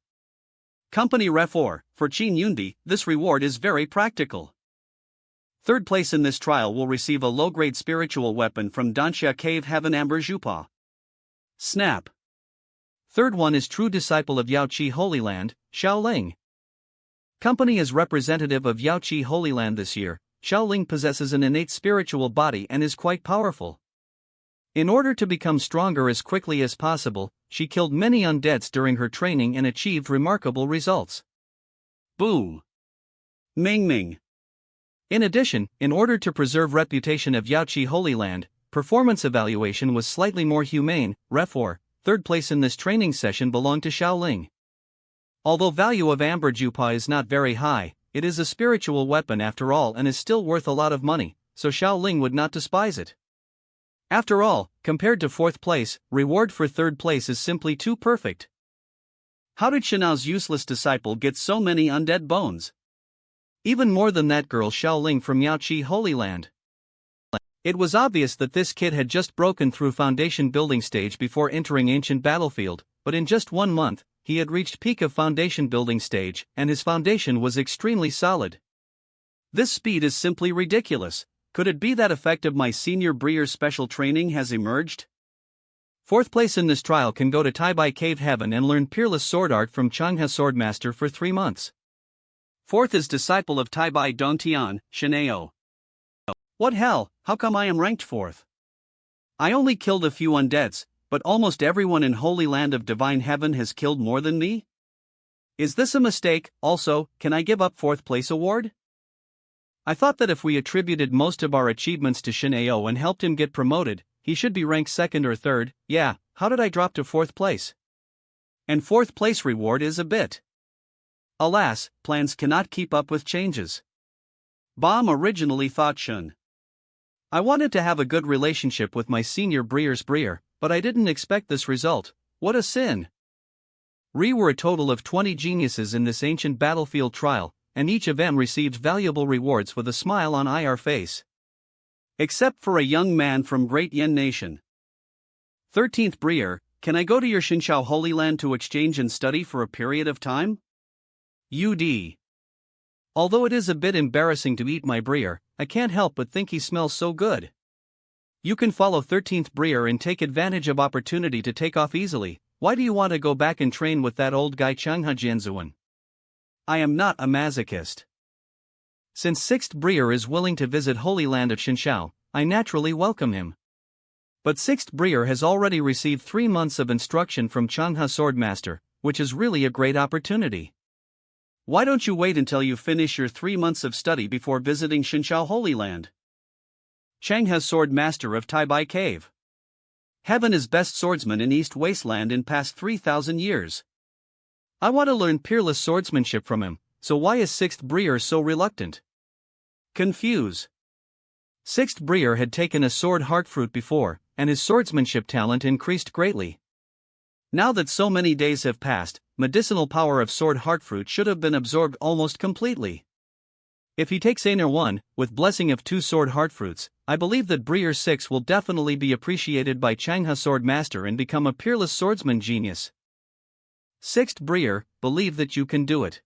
Company Ref4, for Qin Yundi, this reward is very practical. Third place in this trial will receive a low-grade spiritual weapon from Danxia Cave Heaven Amber Zhupa. Snap. Third one is true disciple of Yaoqi Holy Land, Xiaoling. Company is representative of Yaoqi Holy Land this year. Xiaoling possesses an innate spiritual body and is quite powerful. In order to become stronger as quickly as possible, she killed many undeads during her training and achieved remarkable results. Boom. Ming Ming. In addition, in order to preserve reputation of Yaoqi Holy Land, performance evaluation was slightly more humane. Ref4, third place in this training session belonged to Xiaoling. Although value of Amber Jupa is not very high, it is a spiritual weapon after all and is still worth a lot of money, so Xiaoling would not despise it. After all, compared to fourth place, reward for third place is simply too perfect. How did Shinao's useless disciple get so many undead bones? Even more than that girl Xiaoling from Yaoqi Holy Land. It was obvious that this kid had just broken through foundation building stage before entering ancient battlefield, but in just 1 month, he had reached peak of foundation building stage, and his foundation was extremely solid. This speed is simply ridiculous. Could it be that effect of my senior Breer's special training has emerged? 4th place in this trial can go to Taibai Cave Heaven and learn peerless sword art from Changha Swordmaster for 3 months. 4th is disciple of Taibai Dongtian, Shineo. What hell, how come I am ranked 4th? I only killed a few undeads, but almost everyone in Holy Land of Divine Heaven has killed more than me? Is this a mistake? Also, can I give up 4th place award? I thought that if we attributed most of our achievements to Shineo and helped him get promoted, he should be ranked 2nd or 3rd. Yeah, how did I drop to 4th place? And 4th place reward is a bit. Alas, plans cannot keep up with changes. Bomb originally thought Shun. I wanted to have a good relationship with my senior Breer's Breer, but I didn't expect this result. What a sin! We were a total of 20 geniuses in this ancient battlefield trial, and each of them received valuable rewards with a smile on our face. Except for a young man from Great Yen Nation. 13th Breer, can I go to your Xinqiao Holy Land to exchange and study for a period of time? UD. Although it is a bit embarrassing to eat my Breer, I can't help but think he smells so good. You can follow 13th Breer and take advantage of opportunity to take off easily. Why do you want to go back and train with that old guy Changha Jianzuan? I am not a masochist. Since 6th Breer is willing to visit Holy Land of Xinqiao, I naturally welcome him. But 6th Breer has already received 3 months of instruction from Changha Swordmaster, which is really a great opportunity. Why don't you wait until you finish your 3 months of study before visiting Xinqiao Holy Land? Changha Swordmaster of Taibai Cave. Heaven is best swordsman in East Wasteland in past 3,000 years. I want to learn peerless swordsmanship from him, so why is 6th Breer so reluctant? Confuse. 6th Breer had taken a sword heartfruit before, and his swordsmanship talent increased greatly. Now that so many days have passed, medicinal power of sword heartfruit should have been absorbed almost completely. If he takes enro 1, with blessing of 2 sword heartfruits, I believe that Breer 6 will definitely be appreciated by Changha Swordmaster and become a peerless swordsman genius. 6th Breer, believe that you can do it.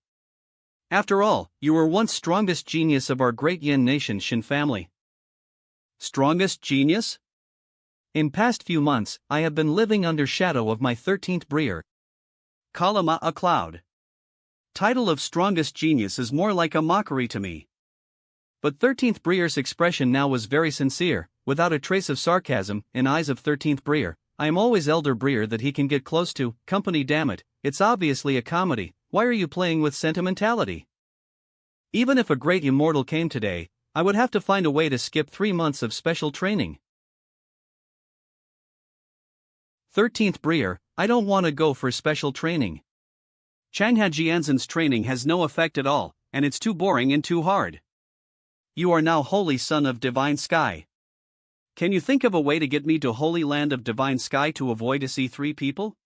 After all, you were once strongest genius of our great Yen Nation Shin family. Strongest genius? In past few months, I have been living under shadow of my 13th Breer. Kalama a cloud. Title of strongest genius is more like a mockery to me. But 13th Breer's expression now was very sincere, without a trace of sarcasm. In eyes of 13th Breer, I am always elder Breer that he can get close to. Company, damn it, it's obviously a comedy. Why are you playing with sentimentality? Even if a great immortal came today, I would have to find a way to skip 3 months of special training. 13th Breer, I don't want to go for special training. Changha Jianzhen's training has no effect at all, and it's too boring and too hard. You are now Holy Son of Divine Sky. Can you think of a way to get me to Holy Land of Divine Sky to avoid C3 people?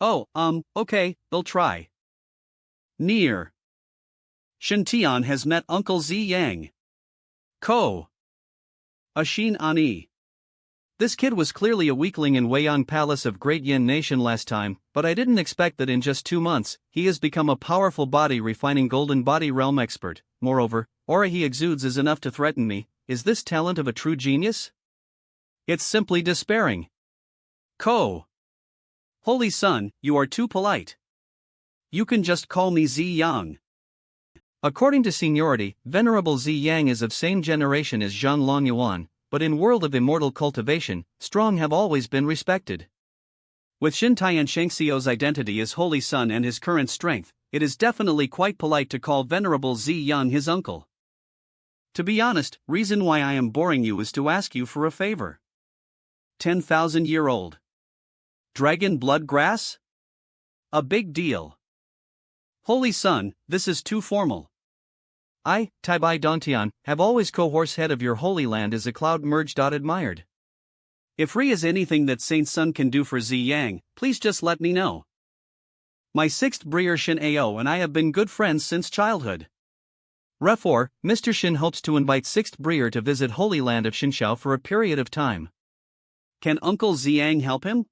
Oh, okay, they'll try. Near. Shintian has met Uncle Z Yang. Ko. Ashin Ani. This kid was clearly a weakling in Weiyang Palace of Great Yen Nation last time, but I didn't expect that in just 2 months, he has become a powerful body refining golden body realm expert. Moreover, aura he exudes is enough to threaten me. Is this talent of a true genius? It's simply despairing. Ko. Holy Son, you are too polite. You can just call me Z Yang. According to seniority, Venerable Z Yang is of same generation as Zhang Long Yuan, but in world of immortal cultivation, strong have always been respected. With Xin Tian Shengxiu's identity as Holy Son and his current strength, it is definitely quite polite to call Venerable Z Yang his uncle. To be honest, reason why I am boring you is to ask you for a favor. 10,000-year-old. Dragon blood grass? A big deal. Holy Son, this is too formal. I, Taibai Dongtian, have always co-horse head of your holy land as a cloud merged. Admired. If Ri is anything that Saint Sun can do for Z Yang, please just let me know. My 6th Breer Shin Ao and I have been good friends since childhood. Therefore, Mr. Shin hopes to invite 6th Breer to visit Holy Land of Xinxiao for a period of time. Can Uncle Zhang help him?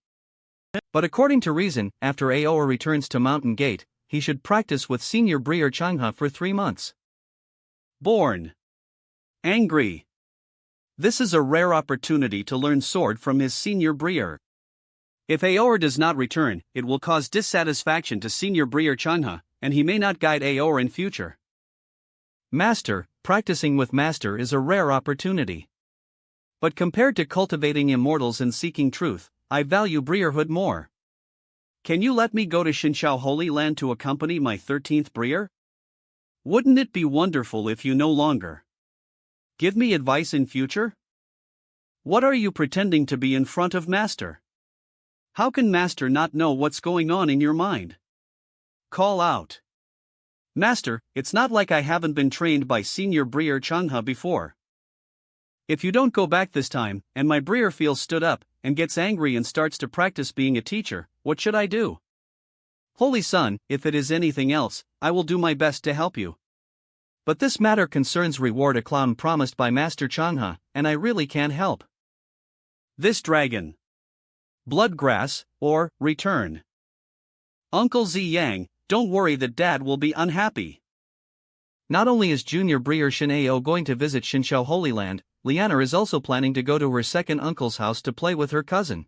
But according to reason, after Aoa returns to Mountain Gate, he should practice with Senior Breer Changha for 3 months. Born angry. This is a rare opportunity to learn sword from his Senior Breer. If Aoa does not return, it will cause dissatisfaction to Senior Breer Changha, and he may not guide Aoa in future. Master, practicing with Master is a rare opportunity. But compared to cultivating immortals and seeking truth, I value Breerhood more. Can you let me go to Xinxiao Holy Land to accompany my 13th Breer? Wouldn't it be wonderful if you no longer give me advice in future? What are you pretending to be in front of Master? How can Master not know what's going on in your mind? Call out. Master, it's not like I haven't been trained by Senior Breer Changha before. If you don't go back this time, and my Breer feels stood up, and gets angry and starts to practice being a teacher, what should I do? Holy Son, if it is anything else, I will do my best to help you. But this matter concerns reward a clown promised by Master Changha, and I really can't help. This dragon. Bloodgrass, or return. Uncle Zhang, don't worry that Dad will be unhappy. Not only is Junior Breer Shin Ao going to visit Xinxiao Holy Land, Liana is also planning to go to her second uncle's house to play with her cousin.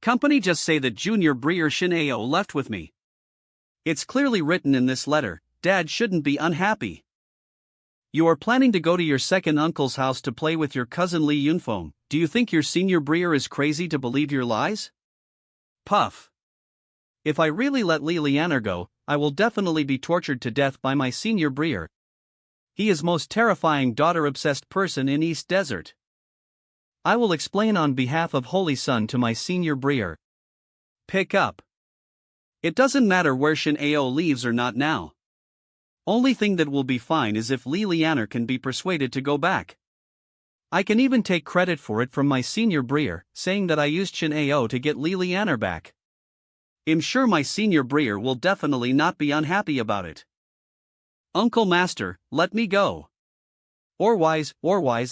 Company just say that Junior Breer Shin Ao left with me. It's clearly written in this letter, Dad shouldn't be unhappy. You are planning to go to your second uncle's house to play with your cousin Li Yunfeng. Do you think your Senior Breer is crazy to believe your lies? Puff. If I really let Li Lianer go, I will definitely be tortured to death by my Senior Breer. He is most terrifying daughter-obsessed person in East Desert. I will explain on behalf of Holy Son to my Senior Breer. Pick up. It doesn't matter where Shin Ao leaves or not now. Only thing that will be fine is if Li Lianer can be persuaded to go back. I can even take credit for it from my Senior Breer, saying that I used Shin Ao to get Li Lianer back. I'm sure my Senior Breer will definitely not be unhappy about it. Uncle Master, let me go. Or wise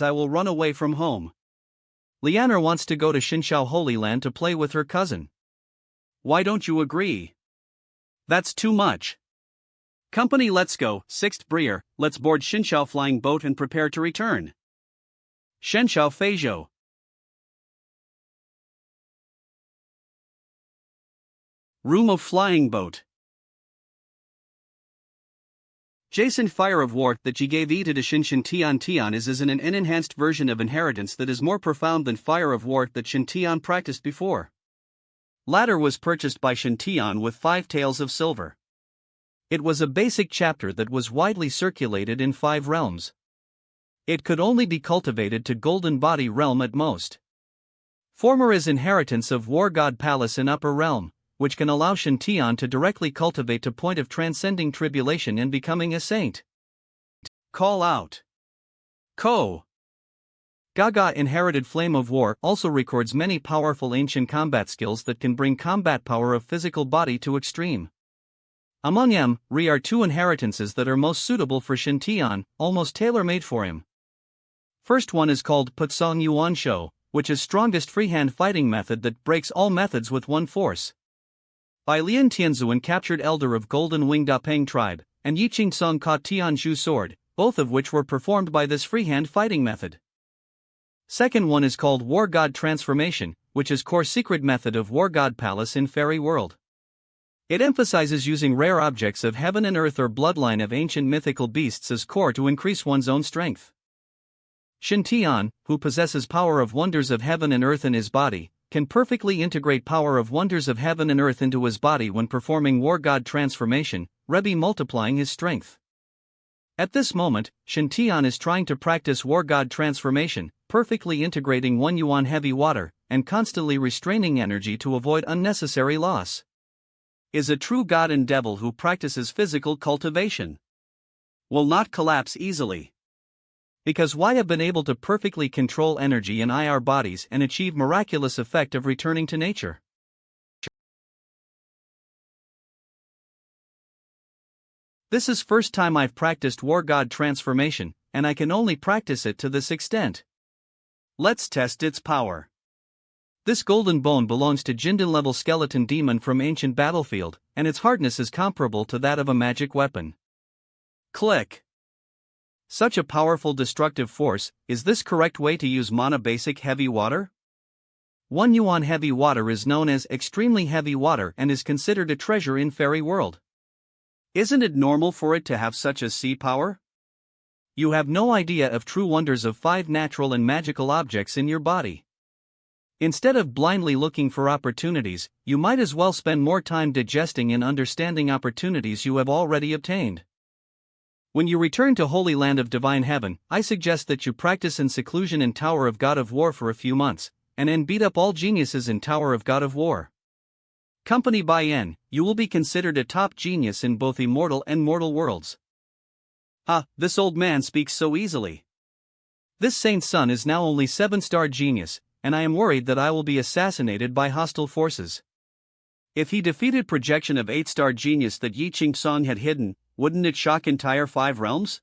I will run away from home. Lianer wants to go to Xinxiao Holy Land to play with her cousin. Why don't you agree? That's too much. Company, let's go, 6th Breer, let's board Xinxiao flying boat and prepare to return. Xinxiao Feizhou. Room of flying boat. Jason Fire of War that she gave to Shinshin Tian is an enhanced version of inheritance that is more profound than Fire of War that Shin Tian practiced before. Latter was purchased by Shin Tian with 5 taels of silver. It was a basic chapter that was widely circulated in 5 realms. It could only be cultivated to Golden Body realm at most. Former is inheritance of War God Palace in Upper Realm, which can allow Shin Tian to directly cultivate to point of transcending tribulation and becoming a saint. Call out. Ko. Gaga inherited Flame of War also records many powerful ancient combat skills that can bring combat power of physical body to extreme. Among them, are 2 inheritances that are most suitable for Shin Tian, almost tailor-made for him. First one is called Putsong Yuan Shou, which is strongest freehand fighting method that breaks all methods with one force. By Lian Tianzuan captured elder of Golden Wing Dapeng tribe, and Yiqing Song caught Tianzhu sword, both of which were performed by this freehand fighting method. Second one is called War God Transformation, which is core secret method of War God Palace in Fairy World. It emphasizes using rare objects of heaven and earth or bloodline of ancient mythical beasts as core to increase one's own strength. Shin Tian, who possesses power of wonders of heaven and earth in his body, can perfectly integrate power of wonders of heaven and earth into his body when performing War God Transformation, Rebbe multiplying his strength. At this moment, Shin Tian is trying to practice War God Transformation, perfectly integrating 1 yuan heavy water, and constantly restraining energy to avoid unnecessary loss. Is a true god and devil who practices physical cultivation. Will not collapse easily. Because why have been able to perfectly control energy in IR bodies and achieve miraculous effect of returning to nature. This is first time I've practiced War God transformation, and I can only practice it to this extent. Let's test its power. This golden bone belongs to Jinden level skeleton demon from ancient battlefield, and its hardness is comparable to that of a magic weapon. Click. Such a powerful destructive force, is this correct way to use mana basic heavy water? 1 yuan heavy water is known as extremely heavy water and is considered a treasure in fairy world. Isn't it normal for it to have such a sea power? You have no idea of true wonders of 5 natural and magical objects in your body. Instead of blindly looking for opportunities, you might as well spend more time digesting and understanding opportunities you have already obtained. When you return to Holy Land of Divine Heaven, I suggest that you practice in seclusion in Tower of God of War for a few months, and then beat up all geniuses in Tower of God of War. Company by Yen, you will be considered a top genius in both immortal and mortal worlds. Ah, this old man speaks so easily. This saint's son is now only 7-star genius, and I am worried that I will be assassinated by hostile forces. If he defeated projection of 8-star genius that Yiqing Song had hidden, wouldn't it shock entire 5 realms?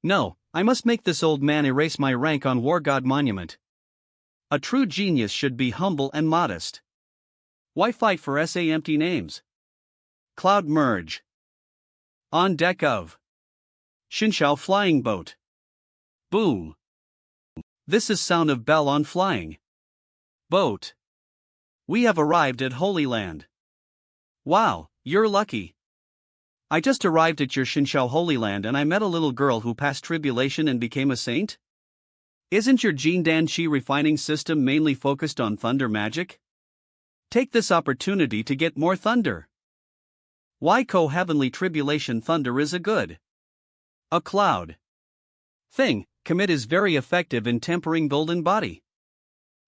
No, I must make this old man erase my rank on War God Monument. A true genius should be humble and modest. Why fight for empty names? Cloud merge. On deck of Shinshao flying boat. Boom. This is sound of bell on flying boat. We have arrived at Holy Land. Wow, you're lucky. I just arrived at your Shinshao Holy Land and I met a little girl who passed tribulation and became a saint? Isn't your Jindan Qi refining system mainly focused on thunder magic? Take this opportunity to get more thunder. Why co-heavenly tribulation thunder is a good a cloud thing, commit is very effective in tempering golden body.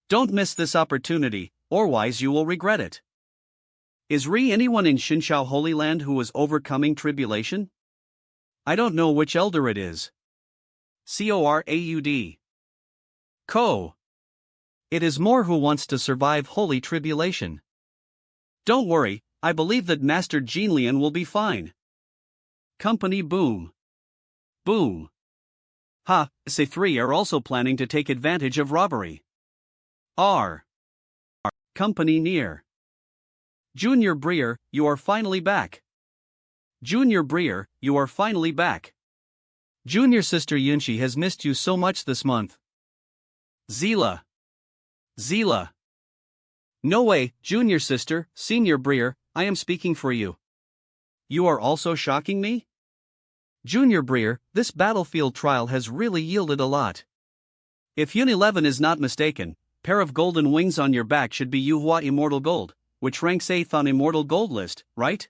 Don't miss this opportunity, otherwise you will regret it. Is anyone in Shinshao Holy Land who is overcoming tribulation? I don't know which elder it is. Coraud. Co. It is more who wants to survive holy tribulation. Don't worry, I believe that Master Jinlian will be fine. Company boom. Boom. Ha, C3 are also planning to take advantage of robbery. R. Company near. Junior Breer, you are finally back. Junior Breer, you are finally back. Junior sister Yunshi has missed you so much this month. Zila. Zila. No way, junior sister, senior Breer, I am speaking for you. You are also shocking me? Junior Breer, this battlefield trial has really yielded a lot. If Yun 11 is not mistaken, pair of golden wings on your back should be Yuhua Immortal Gold, which ranks 8th on Immortal Gold list, right?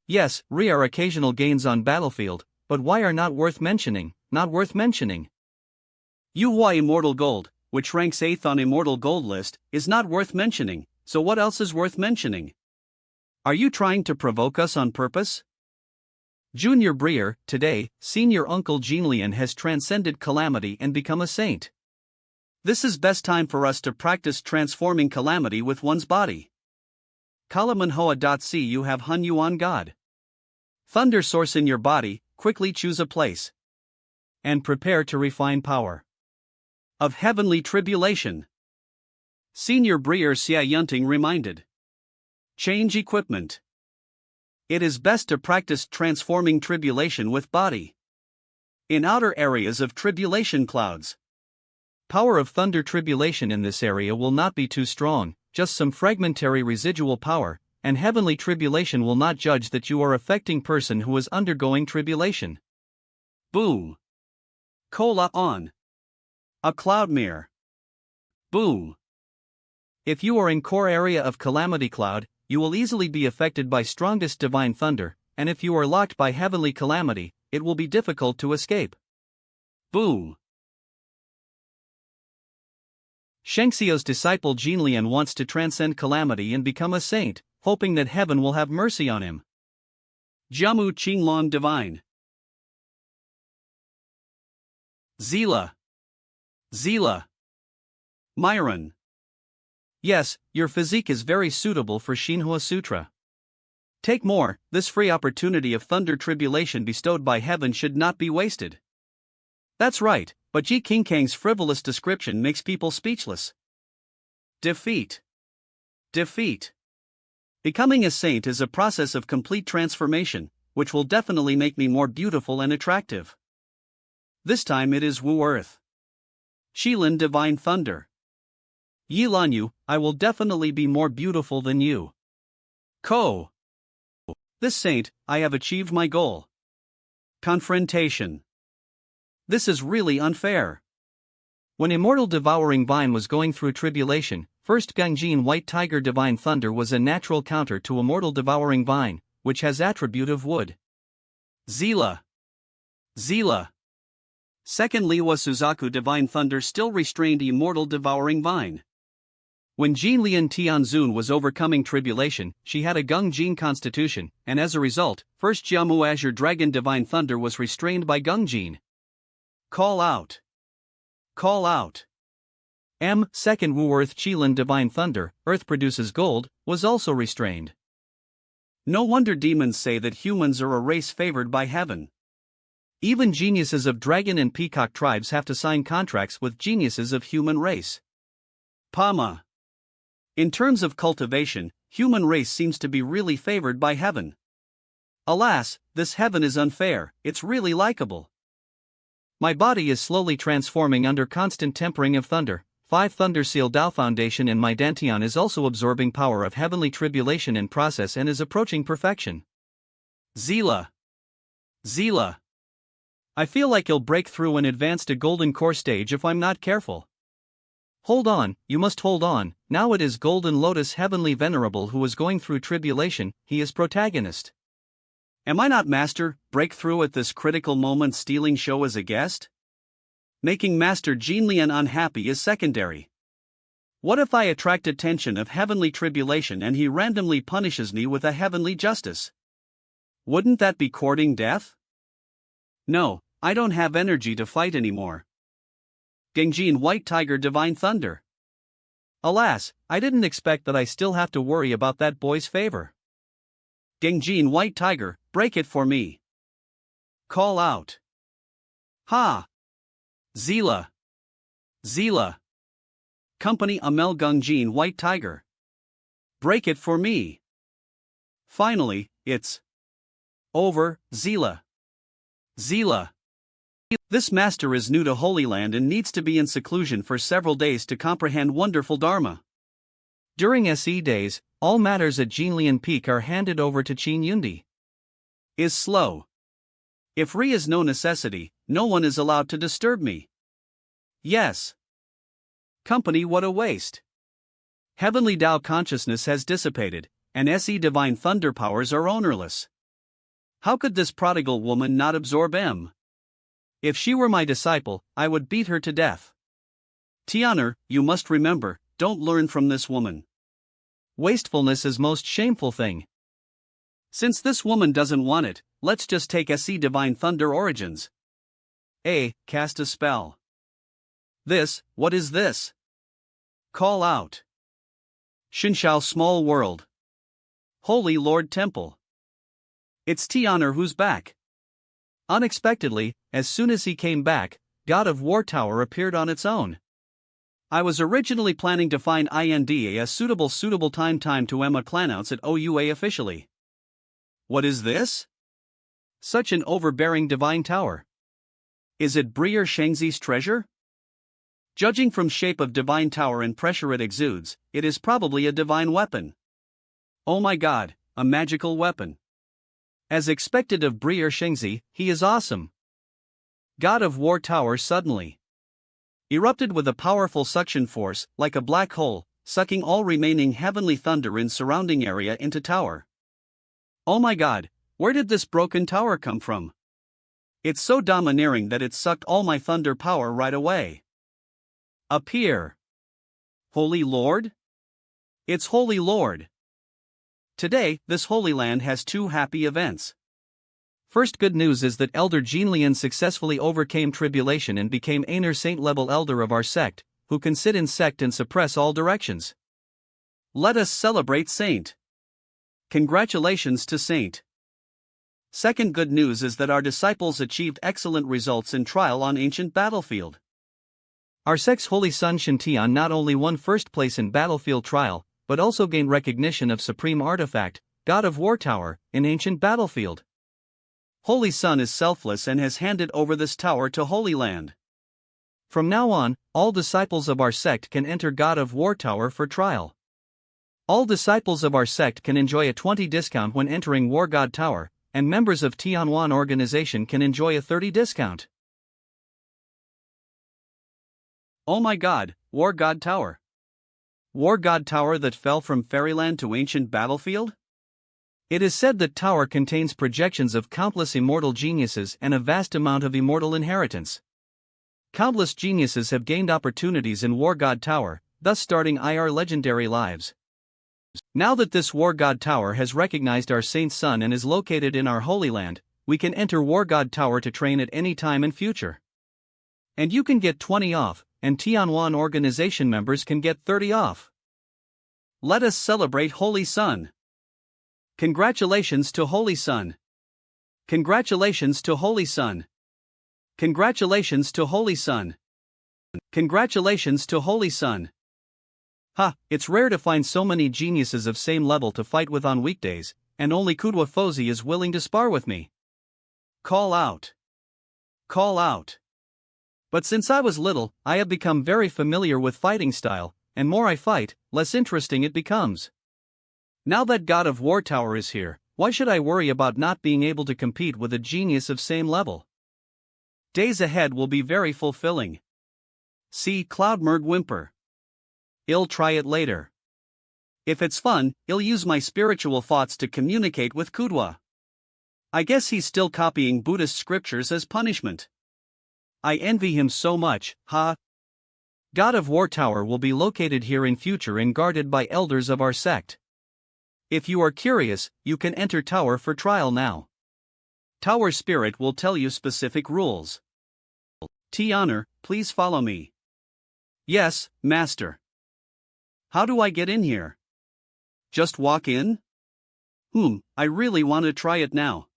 Yes, are occasional gains on battlefield, but why are not worth mentioning, not worth mentioning? Yuhua Immortal Gold, which ranks 8th on Immortal Gold list, is not worth mentioning, so what else is worth mentioning? Are you trying to provoke us on purpose? Junior Breer, today, senior uncle Jinlian has transcended calamity and become a saint. This is best time for us to practice transforming calamity with one's body. Kala Manhwa.c you have Hun Yuan God. Thunder source in your body, quickly choose a place. And prepare to refine power. Of heavenly tribulation. Senior Breer Xia Yunting reminded. Change equipment. It is best to practice transforming tribulation with body. In outer areas of tribulation clouds. Power of thunder tribulation in this area will not be too strong, just some fragmentary residual power, and heavenly tribulation will not judge that you are affecting person who is undergoing tribulation. Boom. Cola on. A cloud mirror. Boom. If you are in core area of calamity cloud, you will easily be affected by strongest divine thunder, and if you are locked by heavenly calamity, it will be difficult to escape. Boom. Shengxiu's disciple Jinlian wants to transcend calamity and become a saint, hoping that heaven will have mercy on him. Jiamu Qinglong Divine. Zila. Zila. Myron. Yes, your physique is very suitable for Xinhua Sutra. Take more, this free opportunity of thunder tribulation bestowed by heaven should not be wasted. That's right, but Ji King Kang's frivolous description makes people speechless. Defeat. Defeat. Becoming a saint is a process of complete transformation, which will definitely make me more beautiful and attractive. This time it is Wu Earth. Shilin Divine Thunder. Yilan Yu, I will definitely be more beautiful than you. Ko. This saint, I have achieved my goal. Confrontation. This is really unfair. When Immortal Devouring Vine was going through tribulation, first Gangjin White Tiger Divine Thunder was a natural counter to Immortal Devouring Vine, which has attribute of wood. Zila. Zila. Second Liwa Suzaku Divine Thunder still restrained Immortal Devouring Vine. When Jin Lian Tianzun was overcoming tribulation, she had a Gung Jin constitution, and as a result, first Jiamu Azure Dragon Divine Thunder was restrained by Gung Jin. Call out. Call out. Second Wu Earth Qilin Divine Thunder, Earth produces gold, was also restrained. No wonder demons say that humans are a race favored by heaven. Even geniuses of dragon and peacock tribes have to sign contracts with geniuses of human race. Pama. In terms of cultivation, human race seems to be really favored by heaven. Alas, this heaven is unfair, it's really likable. My body is slowly transforming under constant tempering of thunder. 5 Thunder Seal Dao Foundation in my Dantian is also absorbing power of heavenly tribulation in process and is approaching perfection. Zila. Zila. I feel like you'll break through and advance to Golden Core stage if I'm not careful. Hold on, you must hold on, now it is Golden Lotus Heavenly Venerable who is going through tribulation, he is protagonist. Am I not Master, breakthrough at this critical moment stealing show as a guest? Making Master Jinlian unhappy is secondary. What if I attract attention of heavenly tribulation and he randomly punishes me with a heavenly justice? Wouldn't that be courting death? No, I don't have energy to fight anymore. Gengjin White Tiger Divine Thunder. Alas, I didn't expect that I still have to worry about that boy's favor. Gengjin White Tiger, break it for me. Call out. Ha! Zila. Zila. Company Amel Gungjin White Tiger. Break it for me. Finally, it's over, Zila. Zila. This master is new to Holy Land and needs to be in seclusion for several days to comprehend wonderful Dharma. During SE days, all matters at Jinlian Peak are handed over to Qin Yundi. Is slow. If Re is no necessity, no one is allowed to disturb me. Yes. Company, what a waste. Heavenly Tao consciousness has dissipated, and SE divine thunder powers are ownerless. How could this prodigal woman not absorb M? If she were my disciple, I would beat her to death. Tianer, you must remember, don't learn from this woman. Wastefulness is most shameful thing. Since this woman doesn't want it, let's just take SE Divine Thunder Origins. Cast a spell. What is this? Call out. Shinshao Small World. Holy Lord Temple. It's Tianer who's back. Unexpectedly, as soon as he came back, God of War Tower appeared on its own. I was originally planning to find INDA a suitable time to Emma Clanouts at OUA officially. What is this? Such an overbearing divine tower. Is it Brier Shengzi's treasure? Judging from shape of divine tower and pressure it exudes, it is probably a divine weapon. Oh my god, a magical weapon. As expected of Brier Shengzi, he is awesome. God of War Tower suddenly erupted with a powerful suction force, like a black hole, sucking all remaining heavenly thunder in surrounding area into tower. Oh my god, where did this broken tower come from? It's so domineering that it sucked all my thunder power right away. Appear. Holy Lord? It's Holy Lord. Today, this Holy Land has 2 happy events. First good news is that Elder Jinlian successfully overcame tribulation and became Aner Saint level elder of our sect, who can sit in sect and suppress all directions. Let us celebrate Saint Congratulations to Saint. Second good news is that our disciples achieved excellent results in trial on ancient battlefield. Our sect's holy son Shintian not only won first place in battlefield trial, but also gained recognition of supreme artifact, God of War Tower, in ancient battlefield. Holy Son is selfless and has handed over this tower to Holy Land. From now on, all disciples of our sect can enter God of War Tower for trial. All disciples of our sect can enjoy a 20 discount when entering War God Tower, and members of Tianwan organization can enjoy a 30 discount. Oh my god, War God Tower. War God Tower that fell from fairyland to ancient battlefield? It is said that tower contains projections of countless immortal geniuses and a vast amount of immortal inheritance. Countless geniuses have gained opportunities in War God Tower, thus starting IR legendary lives. Now that this War God Tower has recognized our Saint's son and is located in our Holy Land, we can enter War God Tower to train at any time in future. And you can get 20 off, and Tianwan organization members can get 30 off. Let us celebrate Holy Son. Congratulations to Holy Son. Congratulations to Holy Son. Congratulations to Holy Son. Congratulations to Holy Son. Ha, it's rare to find so many geniuses of same level to fight with on weekdays, and only Kudwa Fozi is willing to spar with me. Call out. Call out. But since I was little, I have become very familiar with fighting style, and more I fight, less interesting it becomes. Now that God of War Tower is here, why should I worry about not being able to compete with a genius of same level? Days ahead will be very fulfilling. See Cloudmurd whimper. I'll try it later. If it's fun, I'll use my spiritual thoughts to communicate with Kudwa. I guess he's still copying Buddhist scriptures as punishment. I envy him so much, ha. God of War Tower will be located here in future and guarded by elders of our sect. If you are curious, you can enter Tower for trial now. Tower Spirit will tell you specific rules. T-Honor, please follow me. Yes, Master. How do I get in here? Just walk in? I really want to try it now.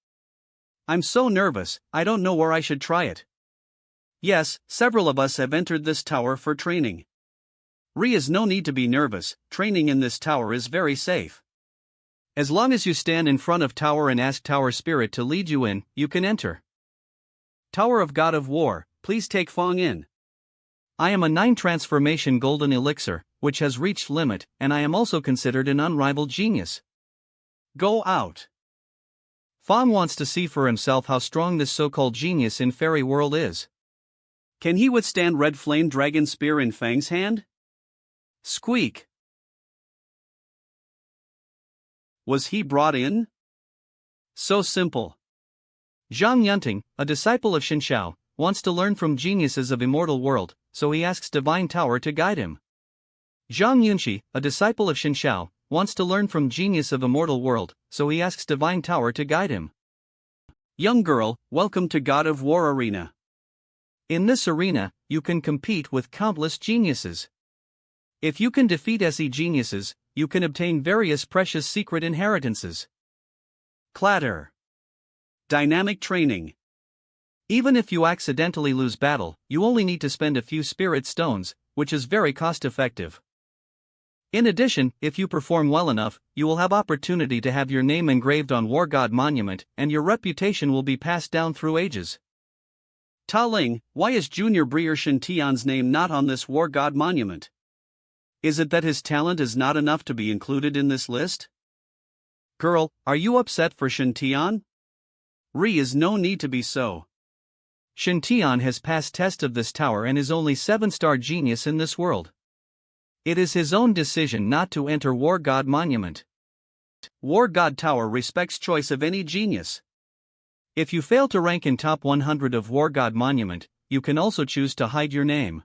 I'm so nervous, I don't know where I should try it. Yes, several of us have entered this tower for training. Is no need to be nervous, training in this tower is very safe. As long as you stand in front of tower and ask Tower Spirit to lead you in, you can enter. Tower of God of War, please take Fong in. I am a 9 transformation golden elixir, which has reached limit, and I am also considered an unrivaled genius. Go out. Fong wants to see for himself how strong this so-called genius in fairy world is. Can he withstand red flame dragon spear in Fang's hand? Squeak. Was he brought in? So simple. Zhang Yunting, a disciple of Shinshao, wants to learn from geniuses of immortal world, so he asks Divine Tower to guide him. Zhang Yunxi, a disciple of Shinshao, wants to learn from genius of immortal world, so he asks Divine Tower to guide him. Young girl, welcome to God of War Arena. In this arena, you can compete with countless geniuses. If you can defeat SE geniuses, you can obtain various precious secret inheritances. Clatter. Dynamic training. Even if you accidentally lose battle, you only need to spend a few spirit stones, which is very cost-effective. In addition, if you perform well enough, you will have opportunity to have your name engraved on War God Monument, and your reputation will be passed down through ages. Ta Ling, why is Junior Breer Shen Tian's name not on this War God Monument? Is it that his talent is not enough to be included in this list? Girl, are you upset for Shen Tian? Is no need to be so. Shen Tian has passed test of this tower and is only 7-star genius in this world. It is his own decision not to enter War God Monument. War God Tower respects choice of any genius. If you fail to rank in top 100 of War God Monument, you can also choose to hide your name.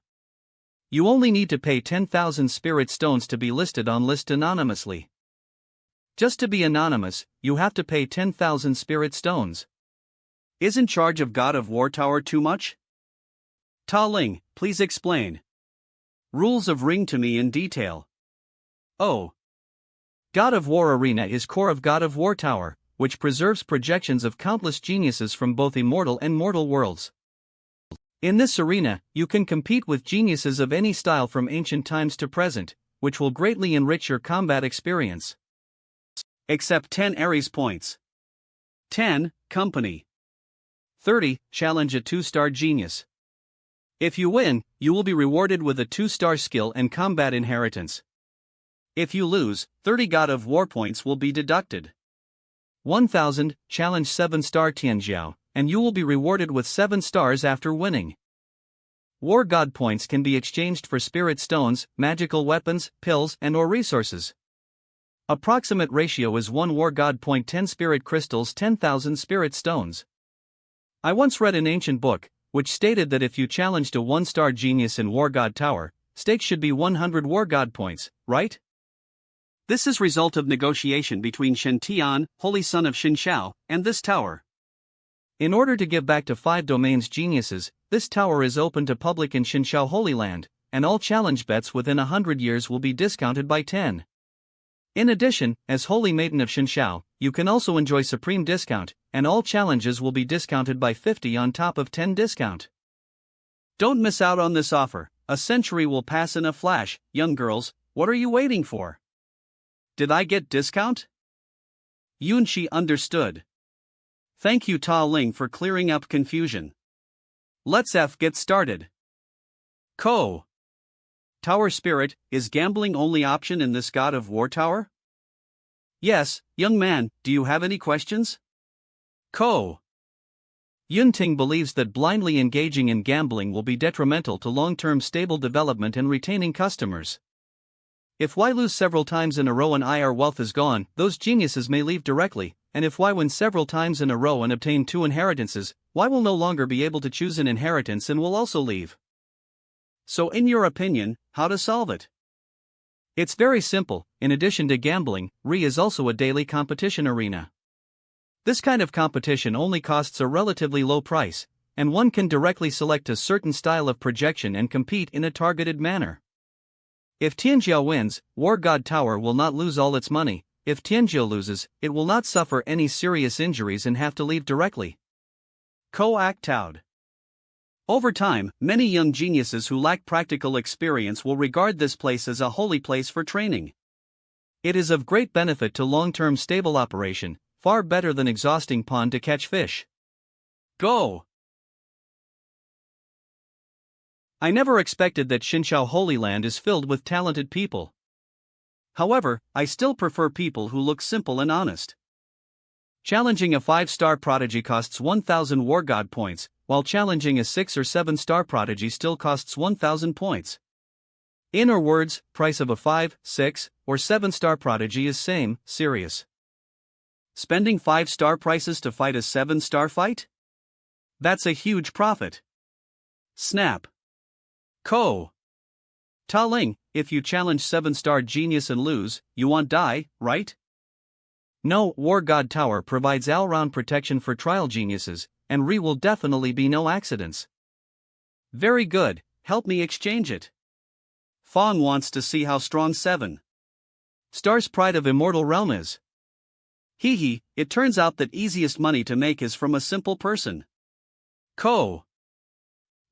You only need to pay 10,000 spirit stones to be listed on list anonymously. Just to be anonymous, you have to pay 10,000 spirit stones. Isn't charge of God of War Tower too much? Ta Ling, please explain. Rules of Ring to me in detail. Oh. God of War Arena is core of God of War Tower, which preserves projections of countless geniuses from both immortal and mortal worlds. In this arena, you can compete with geniuses of any style from ancient times to present, which will greatly enrich your combat experience. Accept 10 Ares points. 10. Company. 30. Challenge a 2-star genius. If you win, you will be rewarded with a 2-star skill and combat inheritance. If you lose, 30 God of War points will be deducted. 1000. Challenge 7-star Tianjiao, and you will be rewarded with 7 stars after winning. War God points can be exchanged for spirit stones, magical weapons, pills, and/or resources. Approximate ratio is 1 War God point 10 spirit crystals 10,000 spirit stones. I once read an ancient book, which stated that if you challenged a 1-star genius in War God Tower, stakes should be 100 War God points, right? This is result of negotiation between Shen Tian, holy son of Xin Xiao, and this tower. In order to give back to 5 domains geniuses, this tower is open to public in Xin Xiao Holy Land, and all challenge bets within 100 years will be discounted by 10. In addition, as Holy Maiden of Xin Xiao, you can also enjoy supreme discount, and all challenges will be discounted by 50 on top of 10 discount. Don't miss out on this offer. A century will pass in a flash. Young girls, what are you waiting for? Did I get discount? Yunxi understood. Thank you Ta Ling for clearing up confusion. Let's get started. Ko. Tower Spirit, is gambling only option in this God of War Tower? Yes, young man, do you have any questions? Ko. Yunting believes that blindly engaging in gambling will be detrimental to long-term stable development and retaining customers. If Y lose several times in a row and IR wealth is gone, those geniuses may leave directly, and if Y wins several times in a row and obtain 2 inheritances, Y will no longer be able to choose an inheritance and will also leave. So in your opinion, how to solve it? It's very simple. In addition to gambling, Re is also a daily competition arena. This kind of competition only costs a relatively low price, and one can directly select a certain style of projection and compete in a targeted manner. If Tianjiao wins, War God Tower will not lose all its money. If Tianjiao loses, it will not suffer any serious injuries and have to leave directly. Ko act out. Over time, many young geniuses who lack practical experience will regard this place as a holy place for training. It is of great benefit to long-term stable operation, far better than exhausting pond to catch fish. Go! I never expected that Xinqiao Holy Land is filled with talented people. However, I still prefer people who look simple and honest. Challenging a 5-star prodigy costs 1,000 War God points, while challenging a 6 or 7-star prodigy still costs 1,000 points. In other words, price of a 5, 6, or 7-star prodigy is same, serious. Spending 5-star prices to fight a 7-star fight? That's a huge profit. Snap. Ko. Ta Ling, if you challenge 7-star genius and lose, you won't die, right? No, War God Tower provides all-round protection for trial geniuses, and Re will definitely be no accidents. Very good, help me exchange it. Fong wants to see how strong 7 Stars Pride of Immortal Realm is. Hee, it turns out that easiest money to make is from a simple person. Ko.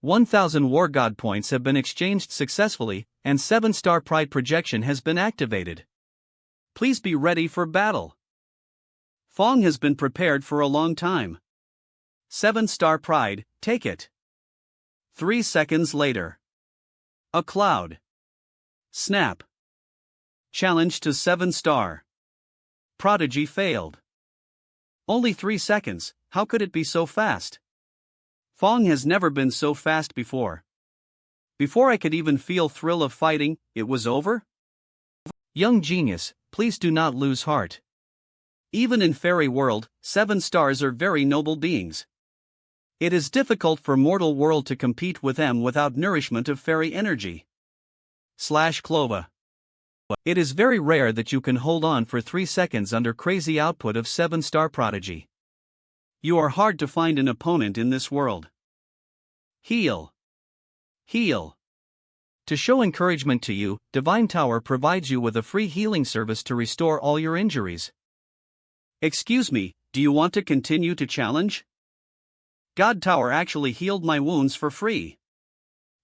1,000 War God points have been exchanged successfully, and 7-star Pride projection has been activated. Please be ready for battle. Fong has been prepared for a long time. 7-star Pride, take it. 3 seconds later. A cloud. Snap. Challenge to 7-star. Prodigy failed. Only 3 seconds, how could it be so fast? Fong has never been so fast before. Before I could even feel thrill of fighting, it was over? Young genius, please do not lose heart. Even in fairy world, 7 stars are very noble beings. It is difficult for mortal world to compete with them without nourishment of fairy energy. /Clova. It is very rare that you can hold on for 3 seconds under crazy output of 7-star prodigy. You are hard to find an opponent in this world. Heal. Heal. To show encouragement to you, Divine Tower provides you with a free healing service to restore all your injuries. Excuse me, do you want to continue to challenge? God Tower actually healed my wounds for free.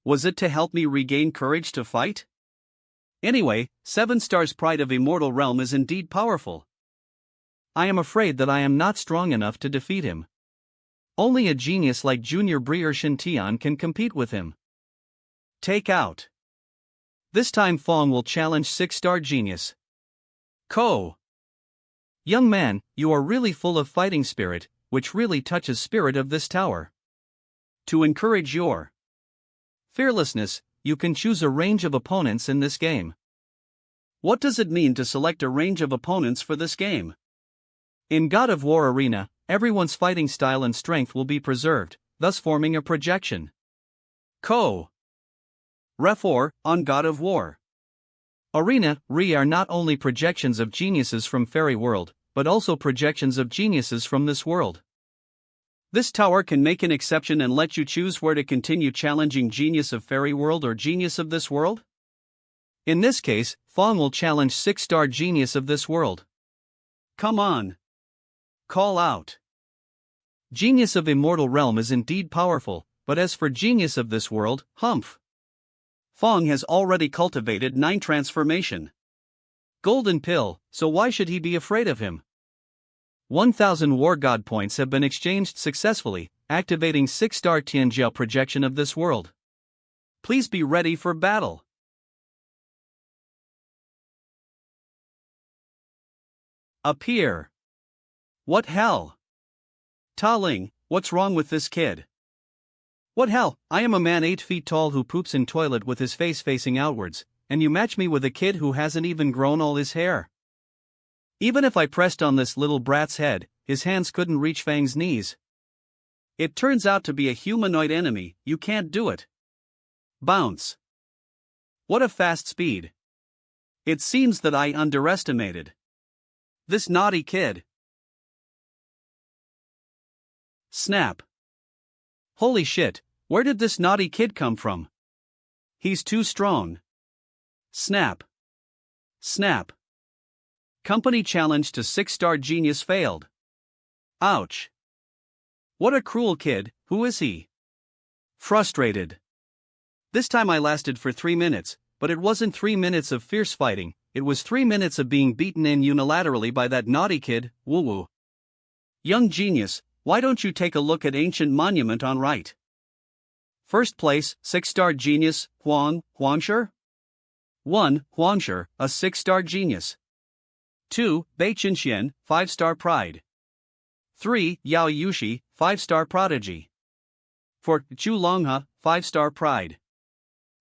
Was it to help me regain courage to fight? Anyway, 7 stars Pride of Immortal Realm is indeed powerful. I am afraid that I am not strong enough to defeat him. Only a genius like Junior Brier Shintian can compete with him. Take out. This time Fong will challenge 6-star genius. Ko. Young man, you are really full of fighting spirit, which really touches spirit of this tower. To encourage your fearlessness, you can choose a range of opponents in this game. What does it mean to select a range of opponents for this game? In God of War Arena, everyone's fighting style and strength will be preserved, thus forming a projection. Ko. Refor, on God of War Arena, Re are not only projections of geniuses from Fairy World, but also projections of geniuses from this world. This tower can make an exception and let you choose where to continue challenging Genius of Fairy World or Genius of this world? In this case, Fong will challenge 6-star Genius of this world. Come on. Call out. Genius of Immortal Realm is indeed powerful, but as for Genius of this world, humph. Fong has already cultivated 9 transformation. Golden Pill, so why should he be afraid of him? 1,000 War God points have been exchanged successfully, activating 6-star Tianjiao projection of this world. Please be ready for battle. Appear. What hell? Ta Ling, what's wrong with this kid? What hell, I am a man 8 feet tall who poops in toilet with his face facing outwards, and you match me with a kid who hasn't even grown all his hair. Even if I pressed on this little brat's head, his hands couldn't reach Fang's knees. It turns out to be a humanoid enemy, you can't do it. Bounce. What a fast speed. It seems that I underestimated this naughty kid. Snap. Holy shit, where did this naughty kid come from? He's too strong. Snap. Snap. Company challenge to 6-star genius failed. Ouch. What a cruel kid, who is he? Frustrated. This time I lasted for 3 minutes, but it wasn't 3 minutes of fierce fighting, it was 3 minutes of being beaten in unilaterally by that naughty kid, woo woo. Young genius, why don't you take a look at ancient monument on right? First place, 6-star genius, Huangsher? 1. Huangsher, a 6-star genius. 2. Bei Chinxian, 5-star pride. 3. Yao Yushi, 5-star prodigy. 4. Chu Longha, 5-star pride.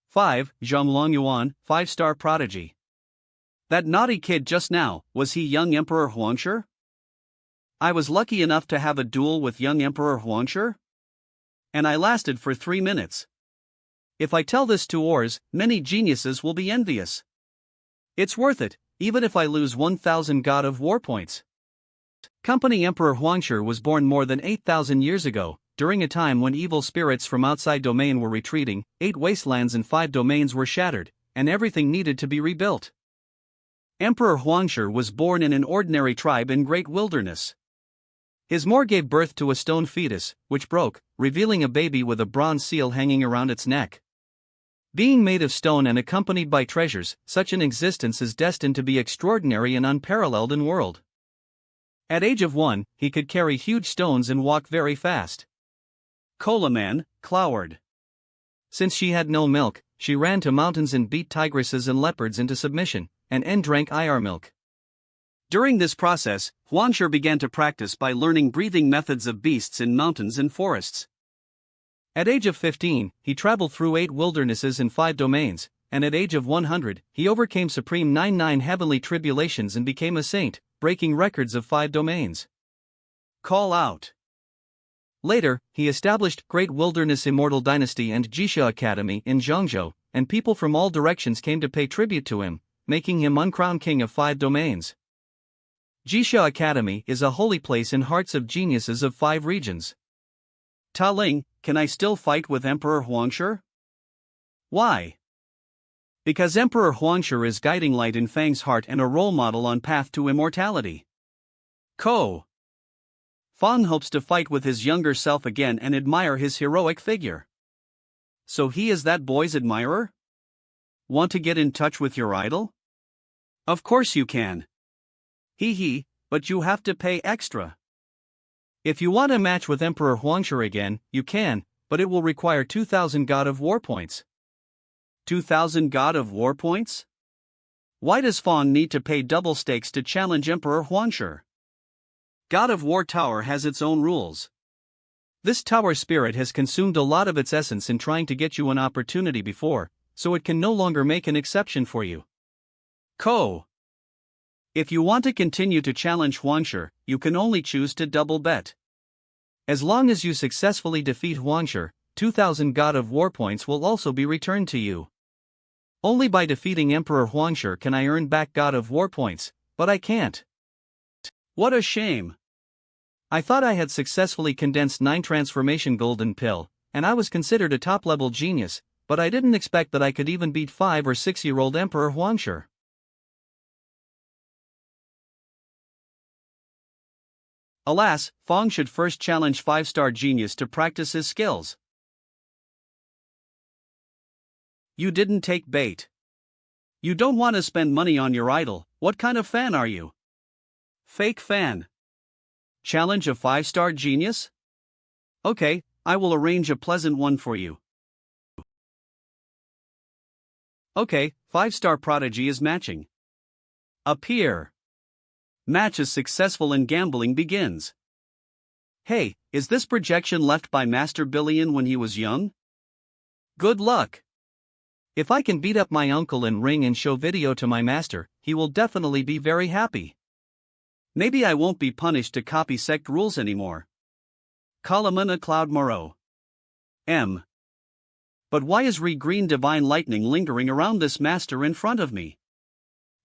5. Zhang Longyuan, 5-star prodigy. That naughty kid just now, was he young Emperor Huangsher? I was lucky enough to have a duel with young Emperor Huangsher? And I lasted for 3 minutes. If I tell this to Ors, many geniuses will be envious. It's worth it, even if I lose 1,000 God of War points. Company Emperor Huangsher was born more than 8,000 years ago, during a time when evil spirits from outside domain were retreating, 8 wastelands and 5 domains were shattered, and everything needed to be rebuilt. Emperor Huangsher was born in an ordinary tribe in Great Wilderness. His mother gave birth to a stone fetus, which broke, revealing a baby with a bronze seal hanging around its neck. Being made of stone and accompanied by treasures, such an existence is destined to be extraordinary and unparalleled in world. At age of 1, he could carry huge stones and walk very fast. Kolaman, Cloward. Since she had no milk, she ran to mountains and beat tigresses and leopards into submission, and drank IR milk. During this process, Huangsher began to practice by learning breathing methods of beasts in mountains and forests. At age of 15, he traveled through 8 wildernesses and 5 domains, and at age of 100, he overcame supreme 99 heavenly tribulations and became a saint, breaking records of 5 domains. Call out. Later, he established Great Wilderness Immortal Dynasty and Jisha Academy in Zhangzhou, and people from all directions came to pay tribute to him, making him uncrowned king of 5 domains. Jisha Academy is a holy place in hearts of geniuses of 5 regions. Ta Ling, can I still fight with Emperor Huangsher? Why? Because Emperor Huangshi is guiding light in Fang's heart and a role model on path to immortality. Ko. Fang hopes to fight with his younger self again and admire his heroic figure. So he is that boy's admirer? Want to get in touch with your idol? Of course you can. Hee, but you have to pay extra. If you want a match with Emperor Huangshi again, you can, but it will require 2,000 God of War points. 2,000 God of War points? Why does Fang need to pay double stakes to challenge Emperor Huangshi? God of War Tower has its own rules. This tower spirit has consumed a lot of its essence in trying to get you an opportunity before, so it can no longer make an exception for you. Ko. If you want to continue to challenge Huangshi, you can only choose to double bet. As long as you successfully defeat Huangshi, 2,000 God of War points will also be returned to you. Only by defeating Emperor Huangshi can I earn back God of War points, but I can't. What a shame. I thought I had successfully condensed 9 transformation golden pill, and I was considered a top-level genius, but I didn't expect that I could even beat 5 or 6-year-old Emperor Huangshi. Alas, Fang should first challenge 5-star genius to practice his skills. You didn't take bait. You don't want to spend money on your idol. What kind of fan are you? Fake fan. Challenge a 5-star genius? Okay, I will arrange a pleasant one for you. Okay, 5-star prodigy is matching. Appear. Match is successful and gambling begins. Hey, is this projection left by Master Billion when he was young? Good luck. If I can beat up my uncle in ring and show video to my master, he will definitely be very happy. Maybe I won't be punished to copy sect rules anymore. Kalaman a Cloud Morrow. M. But why is green divine lightning lingering around this master in front of me?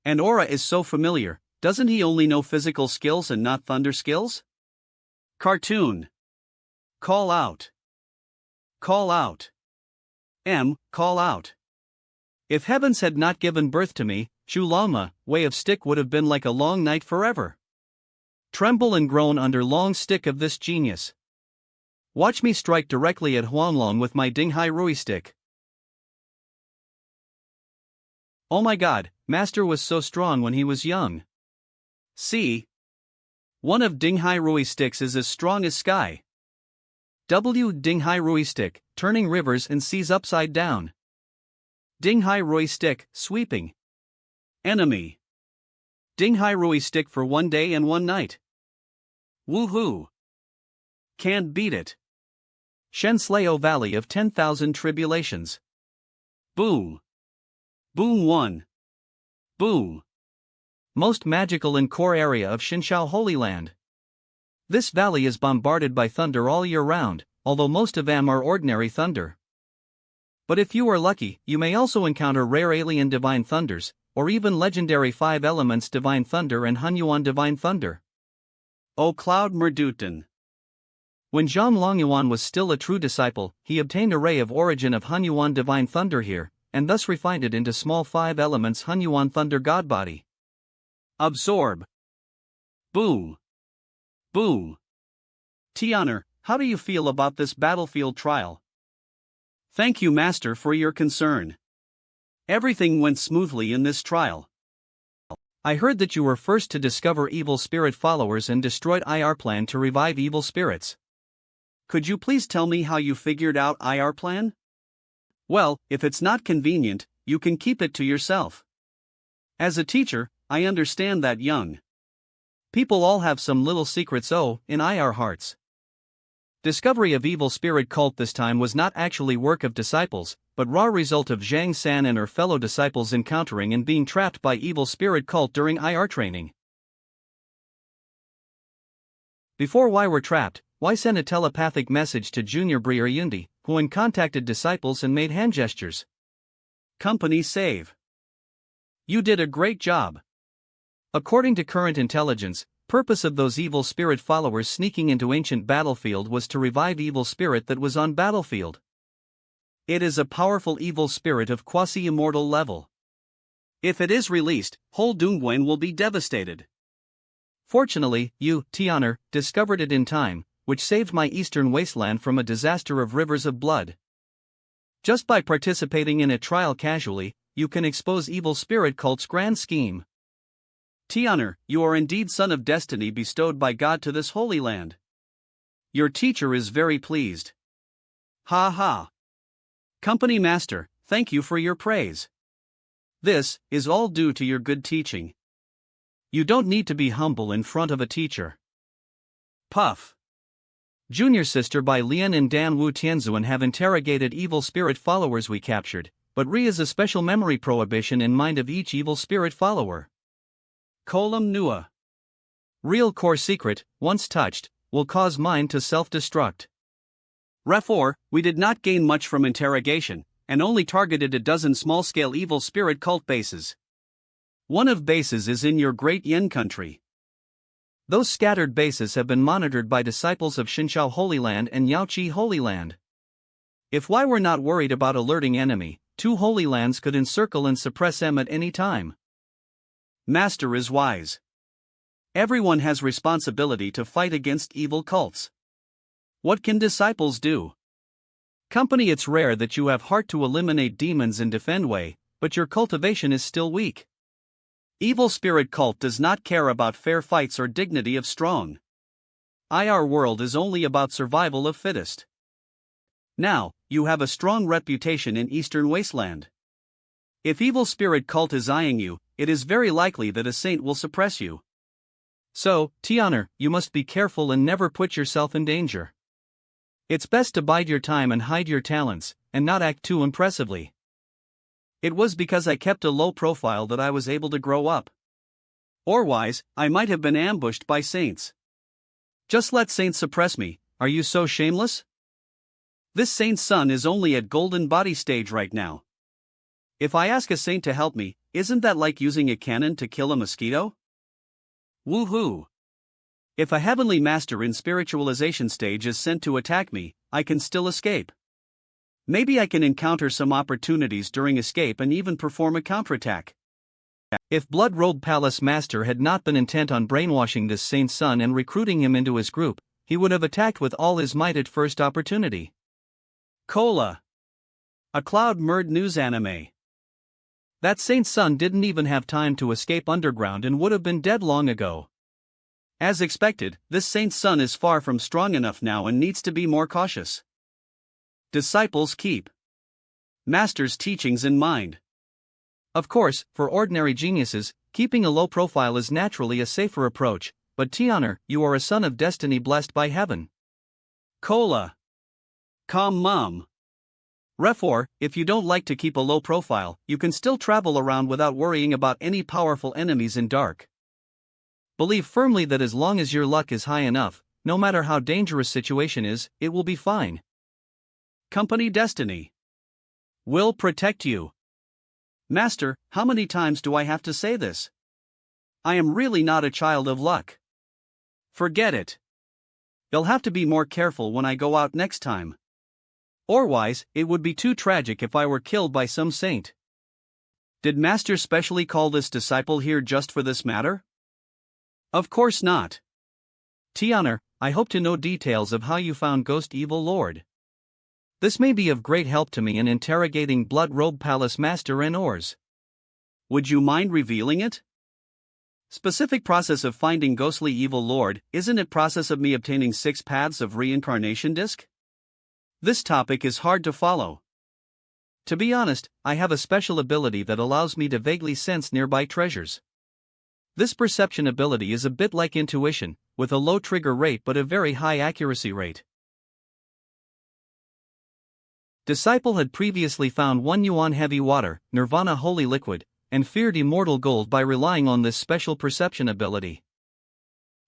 And aura is so familiar, doesn't he only know physical skills and not thunder skills? Cartoon. Call out. Call out. M. Call out. If heavens had not given birth to me, Shulalma, way of stick would have been like a long night forever. Tremble and groan under long stick of this genius. Watch me strike directly at Huanglong with my Dinghai Rui stick. Oh my god, Master was so strong when he was young. See? One of Dinghai Rui sticks is as strong as sky. W. Dinghai Rui stick, turning rivers and seas upside down. Dinghai Rui stick, sweeping. Enemy. Dinghai Rui stick for 1 day and 1 night. Woohoo! Can't beat it. Shensleo Valley of 10,000 Tribulations. Boom. Boom 1. Boom. Most magical and core area of Shinshao Holy Land. This valley is bombarded by thunder all year round, although most of them are ordinary thunder. But if you are lucky, you may also encounter rare alien divine thunders, or even legendary 5 elements divine thunder and Hunyuan divine thunder. O Cloud Merduten. When Zhang Longyuan was still a true disciple, he obtained a ray of origin of Hunyuan divine thunder here, and thus refined it into small 5 elements Hunyuan thunder god body. Absorb. Boom. Boom. Tianer, how do you feel about this battlefield trial? Thank you, Master, for your concern. Everything went smoothly in this trial. I heard that you were first to discover evil spirit followers and destroyed IR plan to revive evil spirits. Could you please tell me how you figured out IR plan? Well, if it's not convenient, you can keep it to yourself. As a teacher, I understand that young people all have some little secrets in IR hearts. Discovery of evil spirit cult this time was not actually work of disciples, but raw result of Zhang San and her fellow disciples encountering and being trapped by evil spirit cult during IR training. Before why were trapped, why sent a telepathic message to Junior Brier Yundi, who contacted disciples and made hand gestures. Company save. You did a great job. According to current intelligence, purpose of those evil spirit followers sneaking into ancient battlefield was to revive evil spirit that was on battlefield. It is a powerful evil spirit of quasi-immortal level. If it is released, whole Dongguan will be devastated. Fortunately, you, Tianer, discovered it in time, which saved my eastern wasteland from a disaster of rivers of blood. Just by participating in a trial casually, you can expose evil spirit cult's grand scheme. Tianer, you are indeed son of destiny bestowed by God to this holy land. Your teacher is very pleased. Ha ha. Company master, thank you for your praise. This is all due to your good teaching. You don't need to be humble in front of a teacher. Puff. Junior Sister by Lian and Dan Wu Tianzuan have interrogated evil spirit followers we captured, but Ri is a special memory prohibition in mind of each evil spirit follower. Colum Nua. Real core secret, once touched, will cause mind to self-destruct. Refor, we did not gain much from interrogation, and only targeted a dozen small-scale evil spirit cult bases. One of bases is in your Great Yen country. Those scattered bases have been monitored by disciples of Xinshao Holy Land and Yaoqi Holy Land. If Y were not worried about alerting enemy, 2 Holy Lands could encircle and suppress M at any time. Master is wise. Everyone has responsibility to fight against evil cults. What can disciples do? Company, it's rare that you have heart to eliminate demons and defend Way, but your cultivation is still weak. Evil spirit cult does not care about fair fights or dignity of strong. Our world is only about survival of fittest. Now, you have a strong reputation in Eastern Wasteland. If evil spirit cult is eyeing you, it is very likely that a saint will suppress you. So, Tianer, you must be careful and never put yourself in danger. It's best to bide your time and hide your talents, and not act too impressively. It was because I kept a low profile that I was able to grow up. Otherwise, I might have been ambushed by saints. Just let saints suppress me, are you so shameless? This saint's son is only at golden body stage right now. If I ask a saint to help me, isn't that like using a cannon to kill a mosquito? Woohoo! If a heavenly master in spiritualization stage is sent to attack me, I can still escape. Maybe I can encounter some opportunities during escape and even perform a counterattack. If Blood Robe Palace Master had not been intent on brainwashing this saint's son and recruiting him into his group, he would have attacked with all his might at first opportunity. Cola. A Cloud Murd news anime. That saint's son didn't even have time to escape underground and would have been dead long ago. As expected, this saint's son is far from strong enough now and needs to be more cautious. Disciples keep master's teachings in mind. Of course, for ordinary geniuses, keeping a low profile is naturally a safer approach, but Tianer, you are a son of destiny blessed by heaven. Cola. Calm mom. Refor, if you don't like to keep a low profile, you can still travel around without worrying about any powerful enemies in dark. Believe firmly that as long as your luck is high enough, no matter how dangerous situation is, it will be fine. Company destiny will protect you. Master, how many times do I have to say this? I am really not a child of luck. Forget it. You'll have to be more careful when I go out next time. Otherwise, it would be too tragic if I were killed by some saint. Did Master specially call this disciple here just for this matter? Of course not. Tianer, I hope to know details of how you found Ghost Evil Lord. This may be of great help to me in interrogating Blood Robe Palace Master and Ors. Would you mind revealing it? Specific process of finding ghostly evil lord, isn't it process of me obtaining 6 paths of reincarnation disc? This topic is hard to follow. To be honest, I have a special ability that allows me to vaguely sense nearby treasures. This perception ability is a bit like intuition, with a low trigger rate but a very high accuracy rate. Disciple had previously found 1 yuan heavy water, nirvana holy liquid, and feared immortal gold by relying on this special perception ability.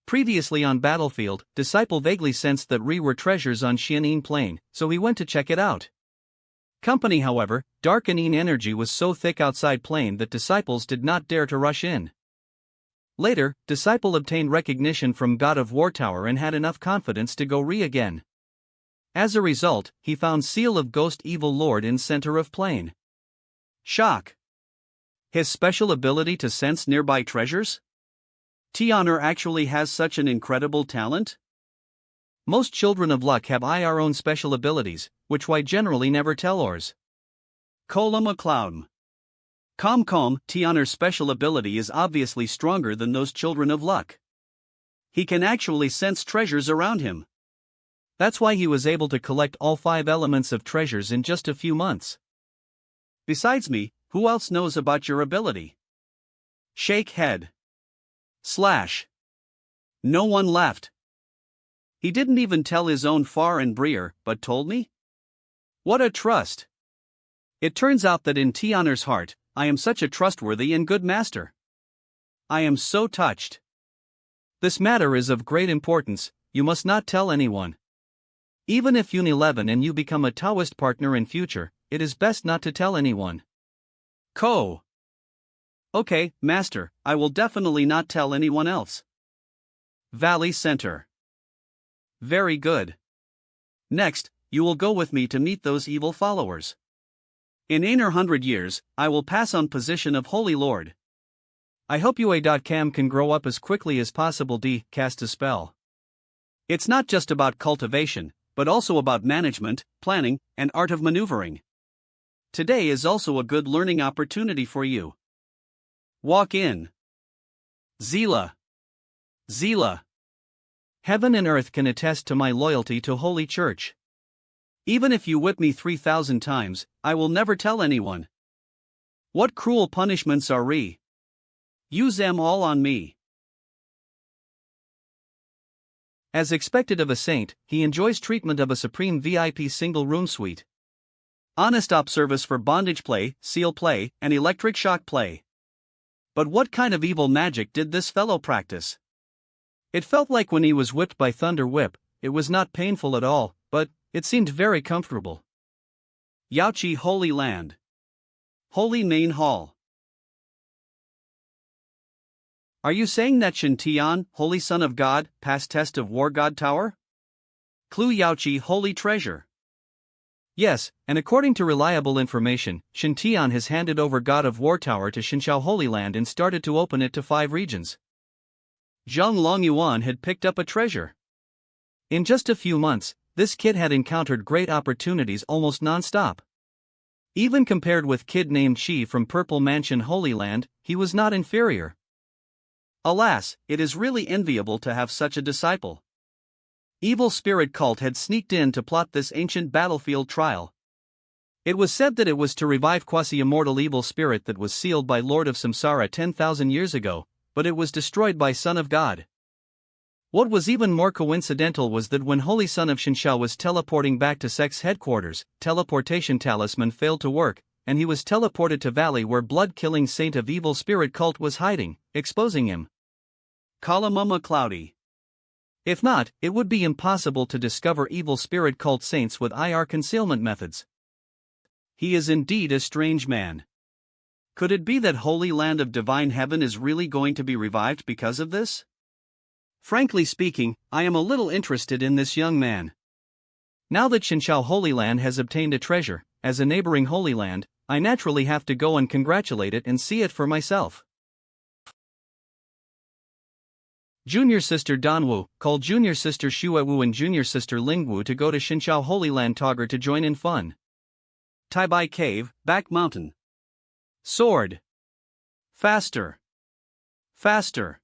Previously on battlefield, Disciple vaguely sensed that Ri were treasures on Xianin Plain, so he went to check it out. Company, however, dark Anin energy was so thick outside Plain that Disciples did not dare to rush in. Later, Disciple obtained recognition from God of War Tower and had enough confidence to go Ri again. As a result, he found Seal of Ghost Evil Lord in center of Plain. Shock. His special ability to sense nearby treasures? Tianer actually has such an incredible talent? Most children of luck have our own special abilities, which why generally never tell ors. Kolam a clown. Comcom, Tianer's special ability is obviously stronger than those children of luck. He can actually sense treasures around him. That's why he was able to collect all 5 elements of treasures in just a few months. Besides me, who else knows about your ability? Shake head. Slash. No one left. He didn't even tell his own Far and Breer, but told me? What a trust. It turns out that in Tianer's heart, I am such a trustworthy and good master. I am so touched. This matter is of great importance, you must not tell anyone. Even if you're 11 and you become a Taoist partner in future, it is best not to tell anyone. Ko. Okay, master, I will definitely not tell anyone else. Valley Center. Very good. Next, you will go with me to meet those evil followers. In 100 years, I will pass on position of Holy Lord. I hope UA.cam can grow up as quickly as possible. Cast a spell. It's not just about cultivation, but also about management, planning, and art of maneuvering. Today is also a good learning opportunity for you. Walk in. Zila. Zila. Heaven and earth can attest to my loyalty to Holy Church. Even if you whip me 3,000 times, I will never tell anyone. What cruel punishments are re? Use them all on me. As expected of a saint, he enjoys treatment of a supreme VIP single room suite. Honest op service for bondage play, seal play, and electric shock play. But what kind of evil magic did this fellow practice? It felt like when he was whipped by Thunder Whip, it was not painful at all, but it seemed very comfortable. Yaochi Holy Land. Holy Main Hall. Are you saying that Shen Tian, Holy Son of God, passed test of War God Tower? Clue Yaochi Holy Treasure. Yes, and according to reliable information, Shen Tian has handed over God of War Tower to Shenshao Holy Land and started to open it to 5 regions. Zhang Longyuan had picked up a treasure. In just a few months, this kid had encountered great opportunities almost non-stop. Even compared with kid named Shi from Purple Mansion Holy Land, he was not inferior. Alas, it is really enviable to have such a disciple. Evil spirit cult had sneaked in to plot this ancient battlefield trial. It was said that it was to revive quasi-immortal evil spirit that was sealed by Lord of Samsara 10,000 years ago, but it was destroyed by Son of God. What was even more coincidental was that when Holy Son of Shenshao was teleporting back to Sect's headquarters, teleportation talisman failed to work, and he was teleported to valley where blood-killing saint of evil spirit cult was hiding, exposing him. Kalamama Cloudy. If not, it would be impossible to discover evil spirit cult saints with IR concealment methods. He is indeed a strange man. Could it be that Holy Land of Divine Heaven is really going to be revived because of this? Frankly speaking, I am a little interested in this young man. Now that Shenshao Holy Land has obtained a treasure, as a neighboring Holy Land, I naturally have to go and congratulate it and see it for myself. Junior sister Danwu called junior sister Shuewu and junior sister Lingwu to go to Shenshao Holy Land Togger to join in fun. Taibai Cave, Back Mountain. Sword. Faster. Faster.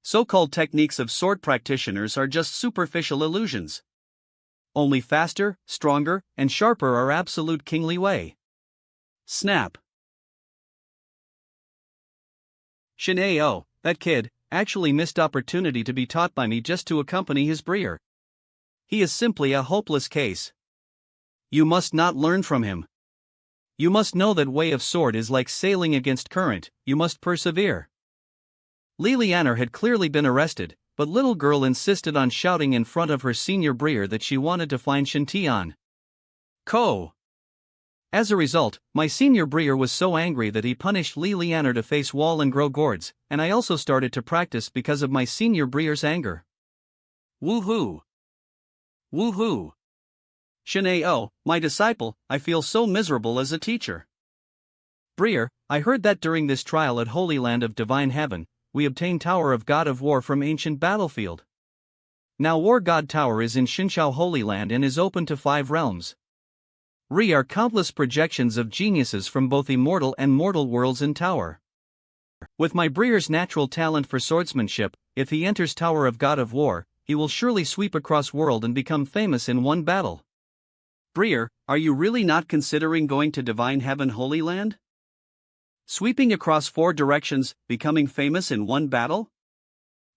So-called techniques of sword practitioners are just superficial illusions. Only faster, stronger, and sharper are absolute kingly way. Snap. Shinao, that kid, actually missed opportunity to be taught by me just to accompany his breer. He is simply a hopeless case. You must not learn from him. You must know that way of sword is like sailing against current, you must persevere. Lilianer had clearly been arrested, but little girl insisted on shouting in front of her senior breer that she wanted to find Shintian. Ko. As a result, my senior breer was so angry that he punished Lilianer to face wall and grow gourds, and I also started to practice because of my senior breer's anger. Woohoo! Woohoo! Shinao, my disciple, I feel so miserable as a teacher. Breer, I heard that during this trial at Holy Land of Divine Heaven, we obtained Tower of God of War from ancient battlefield. Now War God Tower is in Shinshao Holy Land and is open to 5 realms. Re are countless projections of geniuses from both immortal and mortal worlds in Tower. With my Breer's natural talent for swordsmanship, if he enters Tower of God of War, he will surely sweep across world and become famous in one battle. Breer, are you really not considering going to Divine Heaven Holy Land? Sweeping across 4 directions, becoming famous in one battle?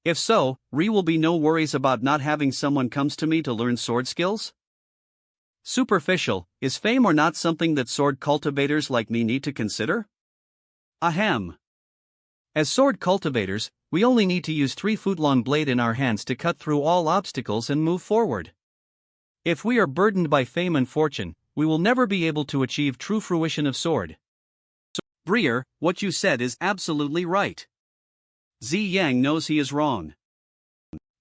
If so, will be no worries about not having someone comes to me to learn sword skills? Superficial, is fame or not something that sword cultivators like me need to consider? Ahem. As sword cultivators, we only need to use 3-foot-long blade in our hands to cut through all obstacles and move forward. If we are burdened by fame and fortune, we will never be able to achieve true fruition of sword. Breer, what you said is absolutely right. Zi Yang knows he is wrong.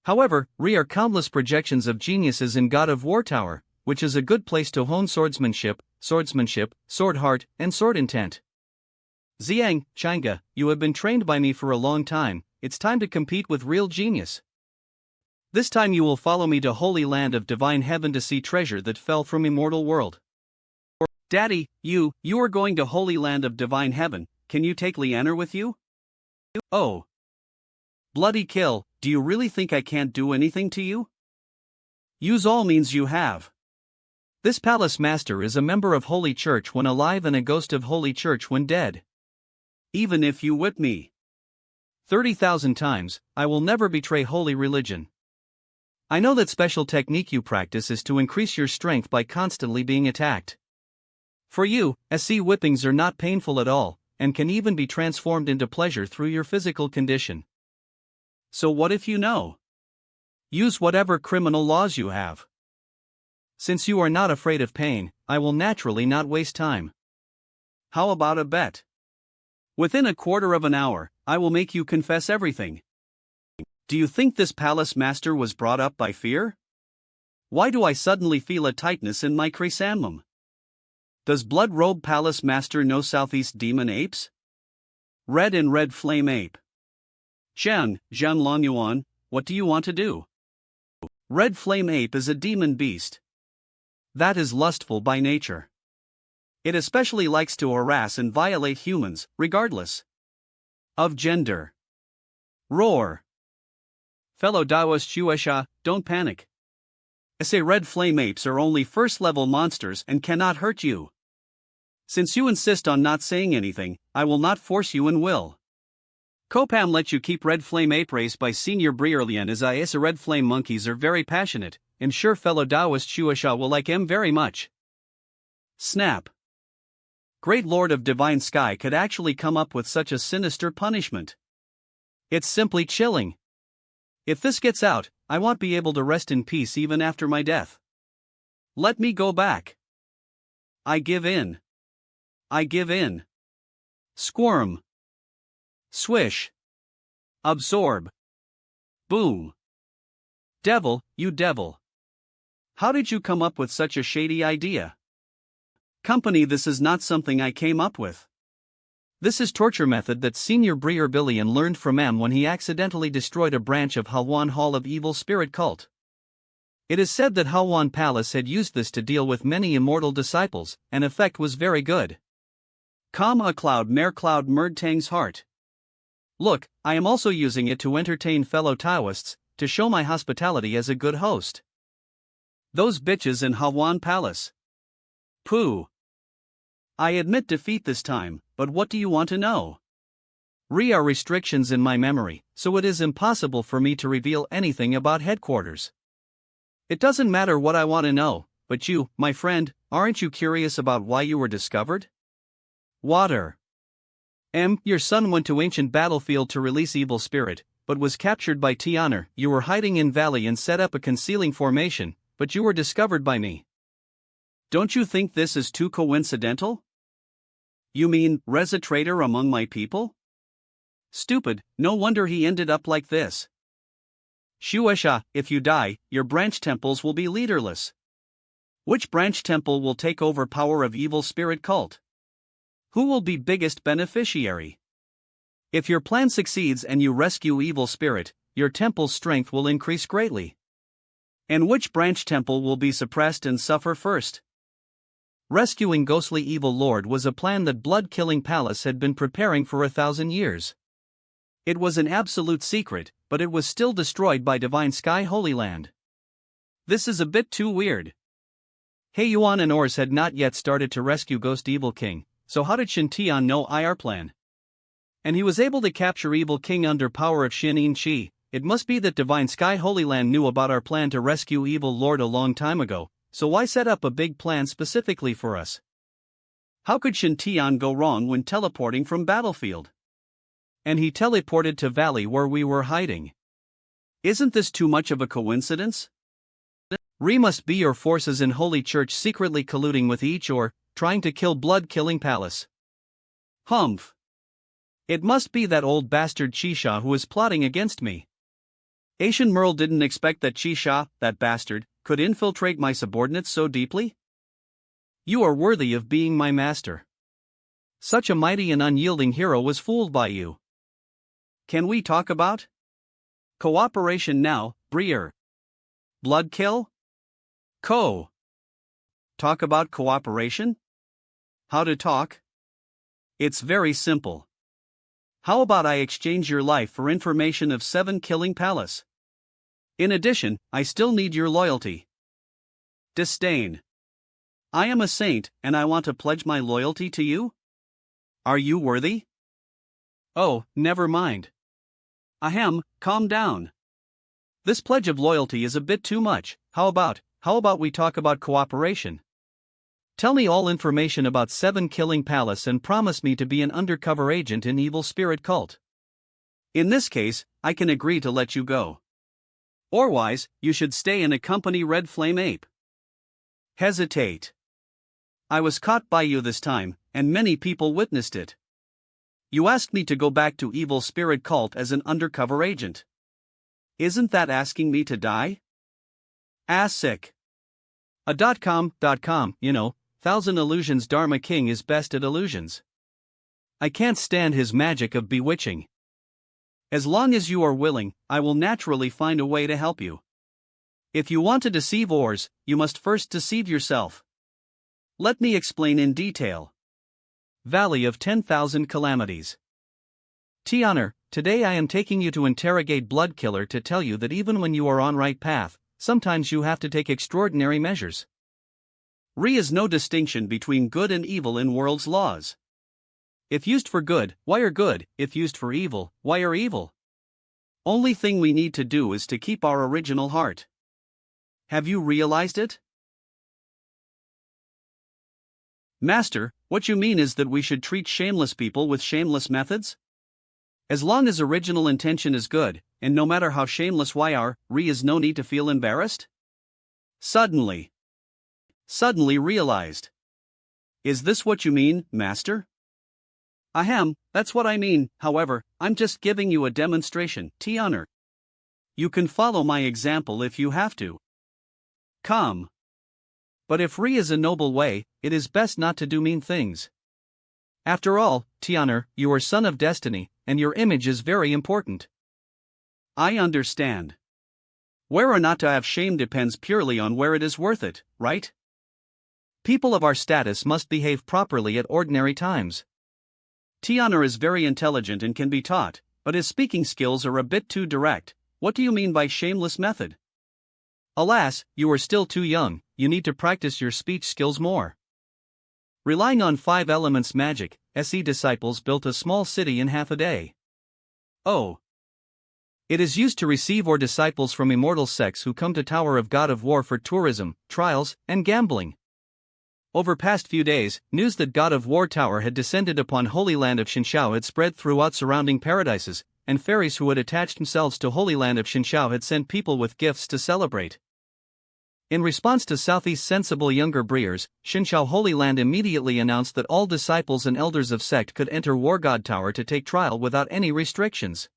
However, are countless projections of geniuses in God of War Tower, which is a good place to hone swordsmanship, sword heart, and sword intent. Ziyang, Changa, you have been trained by me for a long time, it's time to compete with real genius. This time you will follow me to Holy Land of Divine Heaven to see treasure that fell from Immortal World. Daddy, you are going to Holy Land of Divine Heaven, can you take Leanna with you? Oh. Bloody kill, do you really think I can't do anything to you? Use all means you have. This palace master is a member of Holy Church when alive and a ghost of Holy Church when dead. Even if you whip me 30,000 times, I will never betray holy religion. I know that special technique you practice is to increase your strength by constantly being attacked. For you, SC whippings are not painful at all, and can even be transformed into pleasure through your physical condition. So what if you know? Use whatever criminal laws you have. Since you are not afraid of pain, I will naturally not waste time. How about a bet? Within a quarter of an hour, I will make you confess everything. Do you think this palace master was brought up by fear? Why do I suddenly feel a tightness in my chrysanthemum? Does Blood Robe Palace Master know Southeast Demon Apes? Red and Red Flame Ape. Zhang Longyuan, what do you want to do? Red Flame Ape is a demon beast. That is lustful by nature. It especially likes to harass and violate humans, regardless of gender. Roar. Fellow Daoist Shuesha, don't panic. I say red flame apes are only first-level monsters and cannot hurt you. Since you insist on not saying anything, I will not force you and will. Kopam let you keep red flame ape race by Senior Breerlian as I red flame monkeys are very passionate, and sure fellow Daoist Shuesha will like em very much. Snap. Great Lord of Divine Sky could actually come up with such a sinister punishment. It's simply chilling. If this gets out, I won't be able to rest in peace even after my death. Let me go back. I give in. I give in. Squirm. Swish. Absorb. Boom. Devil, you devil. How did you come up with such a shady idea? Company, this is not something I came up with. This is torture method that Senior Breer Billion learned from M when he accidentally destroyed a branch of Halwan Hall of Evil Spirit Cult. It is said that Halwan Palace had used this to deal with many immortal disciples, and effect was very good. Calm a cloud Merdtang's heart. Look, I am also using it to entertain fellow Taoists, to show my hospitality as a good host. Those bitches in Halwan Palace. Pooh. I admit defeat this time, but what do you want to know? Are restrictions in my memory, so it is impossible for me to reveal anything about headquarters. It doesn't matter what I want to know, but you, my friend, aren't you curious about why you were discovered? Water. Your son went to ancient battlefield to release evil spirit, but was captured by Tianer. You were hiding in valley and set up a concealing formation, but you were discovered by me. Don't you think this is too coincidental? You mean, Rez a traitor among my people? Stupid, no wonder he ended up like this. Shuesha, if you die, your branch temples will be leaderless. Which branch temple will take over power of evil spirit cult? Who will be biggest beneficiary? If your plan succeeds and you rescue evil spirit, your temple's strength will increase greatly. And which branch temple will be suppressed and suffer first? Rescuing ghostly evil lord was a plan that blood-killing palace had been preparing for 1,000 years. It was an absolute secret, but it was still destroyed by Divine Sky Holy Land. This is a bit too weird. Yuan and Ors had not yet started to rescue Ghost Evil King, so how did Shin Tian know our plan? And he was able to capture Evil King under power of Shin In Chi. It must be that Divine Sky Holy Land knew about our plan to rescue Evil Lord a long time ago, so why set up a big plan specifically for us? How could Shin Tian go wrong when teleporting from battlefield? And he teleported to valley where we were hiding. Isn't this too much of a coincidence? Must be your forces in Holy Church secretly colluding with each or trying to kill blood-killing palace. Humph. It must be that old bastard Chisha who is plotting against me. Asian Merle didn't expect that Chisha, that bastard, could infiltrate my subordinates so deeply? You are worthy of being my master. Such a mighty and unyielding hero was fooled by you. Can we talk about cooperation now, Breer? Blood kill? Talk about cooperation? How to talk? It's very simple. How about I exchange your life for information of 7 killing palace? In addition, I still need your loyalty. Disdain. I am a saint, and I want to pledge my loyalty to you? Are you worthy? Oh, never mind. Ahem, calm down. This pledge of loyalty is a bit too much. How about we talk about cooperation? Tell me all information about 7 killing palace and promise me to be an undercover agent in evil spirit cult. In this case, I can agree to let you go. Otherwise, you should stay and accompany Red Flame Ape. Hesitate. I was caught by you this time, and many people witnessed it. You asked me to go back to evil spirit cult as an undercover agent. Isn't that asking me to die? Sick. .com, you know, 1,000 illusions. Dharma King is best at illusions. I can't stand his magic of bewitching. As long as you are willing, I will naturally find a way to help you. If you want to deceive Ors, you must first deceive yourself. Let me explain in detail. Valley of 10,000 Calamities. Tianer, today I am taking you to interrogate Bloodkiller to tell you that even when you are on right path, sometimes you have to take extraordinary measures. Is no distinction between good and evil in world's laws. If used for good, why are good? If used for evil, why are evil? Only thing we need to do is to keep our original heart. Have you realized it? Master, what you mean is that we should treat shameless people with shameless methods? As long as original intention is good, and no matter how shameless we are, is no need to feel embarrassed? Suddenly realized. Is this what you mean, Master? Ahem, that's what I mean. However, I'm just giving you a demonstration, Tianer. You can follow my example if you have to. Come. But if is a noble way, it is best not to do mean things. After all, Tianer, you are son of destiny, and your image is very important. I understand. Where or not to have shame depends purely on where it is worth it, right? People of our status must behave properly at ordinary times. Tianer is very intelligent and can be taught, but his speaking skills are a bit too direct. What do you mean by shameless method? Alas, you are still too young, you need to practice your speech skills more. Relying on 5 elements magic, SE disciples built a small city in half a day. Oh. It is used to receive or disciples from immortal sects who come to Tower of God of War for tourism, trials, and gambling. Over past few days, news that God of War Tower had descended upon Holy Land of Xinxiao had spread throughout surrounding paradises, and fairies who had attached themselves to Holy Land of Xinxiao had sent people with gifts to celebrate. In response to Southeast sensible younger Breers, Xinxiao Holy Land immediately announced that all disciples and elders of sect could enter War God Tower to take trial without any restrictions.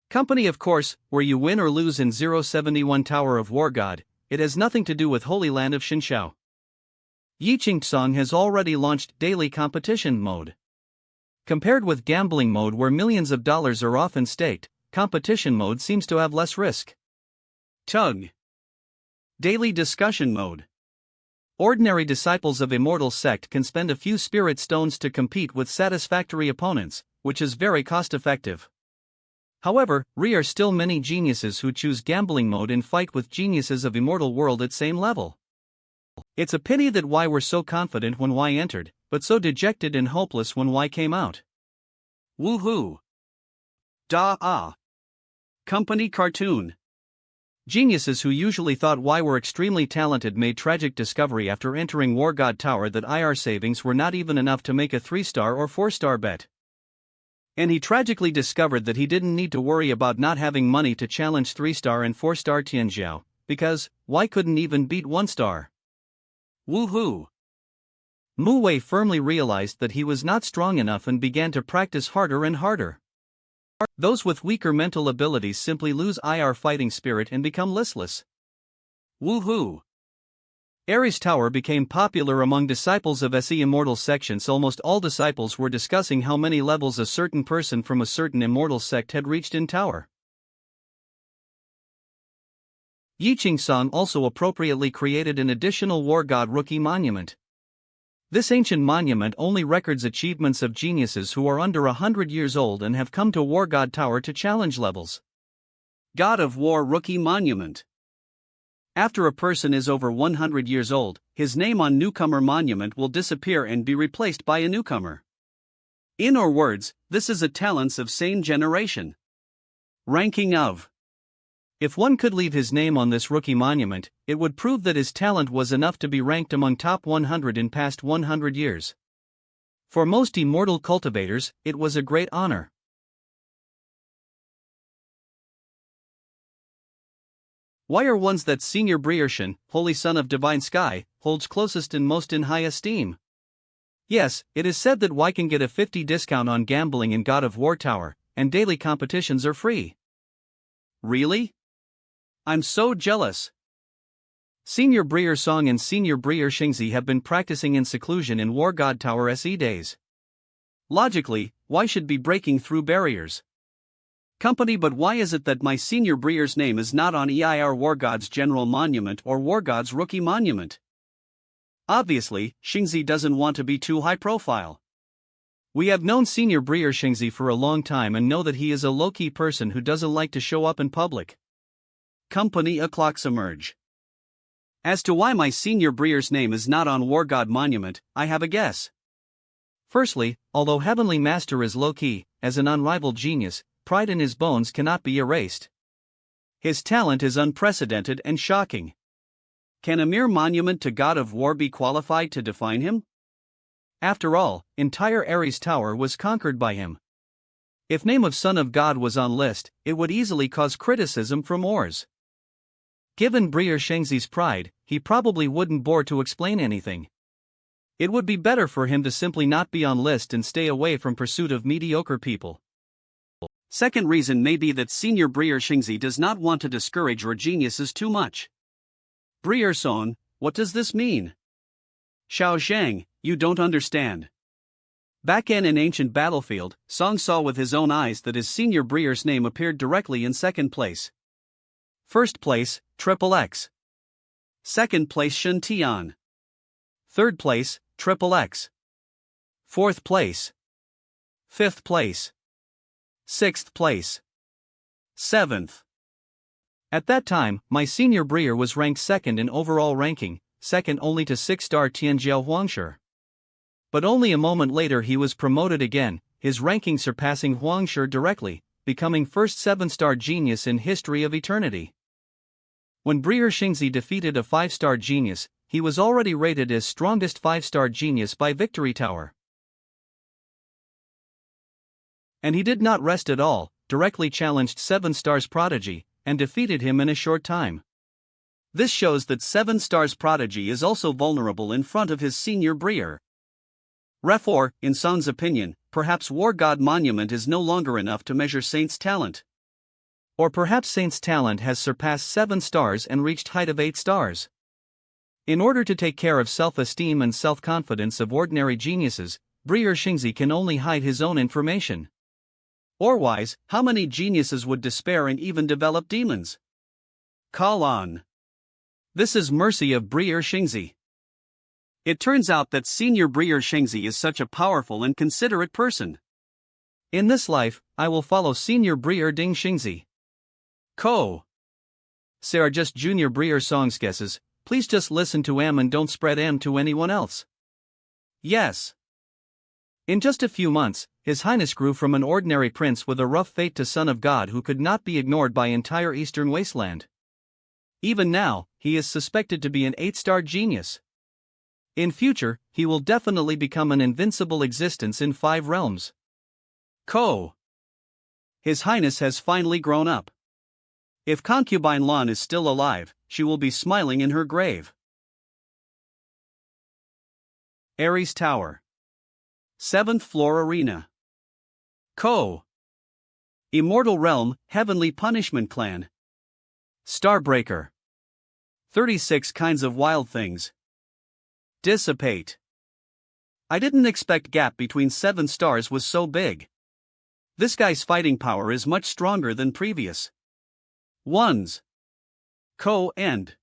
Company of course, where you win or lose in 071 Tower of War God, it has nothing to do with Holy Land of Xinxiao. Leeching has already launched daily competition mode. Compared with gambling mode where millions of dollars are often staked, competition mode seems to have less risk. Tug. Daily discussion mode. Ordinary disciples of Immortal Sect can spend a few spirit stones to compete with satisfactory opponents, which is very cost-effective. However, are still many geniuses who choose gambling mode in fight with geniuses of Immortal World at same level. It's a pity that Y were so confident when Y entered, but so dejected and hopeless when Y came out. Woohoo! Da-ah. Company cartoon. Geniuses who usually thought Y were extremely talented made tragic discovery after entering War God Tower that IR savings were not even enough to make a 3-star or 4-star bet. And he tragically discovered that he didn't need to worry about not having money to challenge 3-star and 4-star Tianjiao, because Y couldn't even beat 1-star. Woohoo! Mu Wei firmly realized that he was not strong enough and began to practice harder and harder. Those with weaker mental abilities simply lose IR fighting spirit and become listless. Woohoo! Ares Tower became popular among disciples of SE Immortal sections. Almost all disciples were discussing how many levels a certain person from a certain Immortal sect had reached in Tower. Leeching also appropriately created an additional War God Rookie Monument. This ancient monument only records achievements of geniuses who are under 100 years old and have come to War God Tower to challenge levels. God of War Rookie Monument. After a person is over 100 years old, his name on Newcomer Monument will disappear and be replaced by a newcomer. In other words, this is a talents of sane generation. Ranking of. If one could leave his name on this rookie monument, it would prove that his talent was enough to be ranked among top 100 in past 100 years. For most immortal cultivators, it was a great honor. Why are ones that Senior Briershan, Holy Son of Divine Sky, holds closest and most in high esteem? Yes, it is said that Y can get a 50% discount on gambling in God of War Tower, and daily competitions are free. Really? I'm so jealous. Senior Brier Song and Senior Brier Shingzi have been practicing in seclusion in War God Tower SE days. Logically, why should be breaking through barriers? Company, but why is it that my Senior Brier's name is not on EIR War God's General Monument or War God's Rookie Monument? Obviously, Shingzi doesn't want to be too high profile. We have known Senior Brier Shingzi for a long time and know that he is a low-key person who doesn't like to show up in public. Company o'clocks emerge. As to why my Senior Brier's name is not on War God Monument, I have a guess. Firstly, although Heavenly Master is low-key, as an unrivaled genius, pride in his bones cannot be erased. His talent is unprecedented and shocking. Can a mere monument to God of War be qualified to define him? After all, entire Ares Tower was conquered by him. If name of Son of God was on list, it would easily cause criticism from Ors. Given Brier Shengzi's pride, he probably wouldn't bore to explain anything. It would be better for him to simply not be on list and stay away from pursuit of mediocre people. Second reason may be that Senior Brier Shengzi does not want to discourage your geniuses too much. Brier Son, what does this mean? Xiao Zhang, you don't understand. Back in an ancient battlefield, Song saw with his own eyes that his Senior Brier's name appeared directly in second place. First place, XXX. Second place, Shen Tian. Third place, XXX. Fourth place. Fifth place. Sixth place. Seventh. At that time, my Senior Brier was ranked second in overall ranking, second only to 6-star Tianjiao Huangshi. But only a moment later he was promoted again, his ranking surpassing Huangshi directly, becoming first 7-star genius in history of eternity. When Brier Shingzi defeated a 5-star genius, he was already rated as strongest 5-star genius by Victory Tower. And he did not rest at all, directly challenged 7 stars Prodigy, and defeated him in a short time. This shows that 7 stars Prodigy is also vulnerable in front of his Senior Brier. Therefore, in Song's opinion, perhaps War God Monument is no longer enough to measure Saint's talent. Or perhaps Saint's talent has surpassed 7 stars and reached height of 8 stars. In order to take care of self-esteem and self-confidence of ordinary geniuses, Brier Xingzi can only hide his own information. Otherwise, how many geniuses would despair and even develop demons? Call on. This is mercy of Brier Xingzi. It turns out that Senior Brier Xingzi is such a powerful and considerate person. In this life, I will follow Senior Brier Ding Xingzi. Ko. Sarah just Junior Brier songs guesses, please just listen to M and don't spread M to anyone else. Yes. In just a few months, His Highness grew from an ordinary prince with a rough fate to son of God who could not be ignored by entire eastern wasteland. Even now, he is suspected to be an 8-star genius. In future, he will definitely become an invincible existence in 5 realms. Ko. His Highness has finally grown up. If concubine Lan is still alive, she will be smiling in her grave. Ares Tower. 7th floor arena. Ko. Immortal Realm, Heavenly Punishment Clan. Starbreaker. 36 kinds of wild things. Dissipate. I didn't expect gap between 7 stars was so big. This guy's fighting power is much stronger than previous ones. Ko and.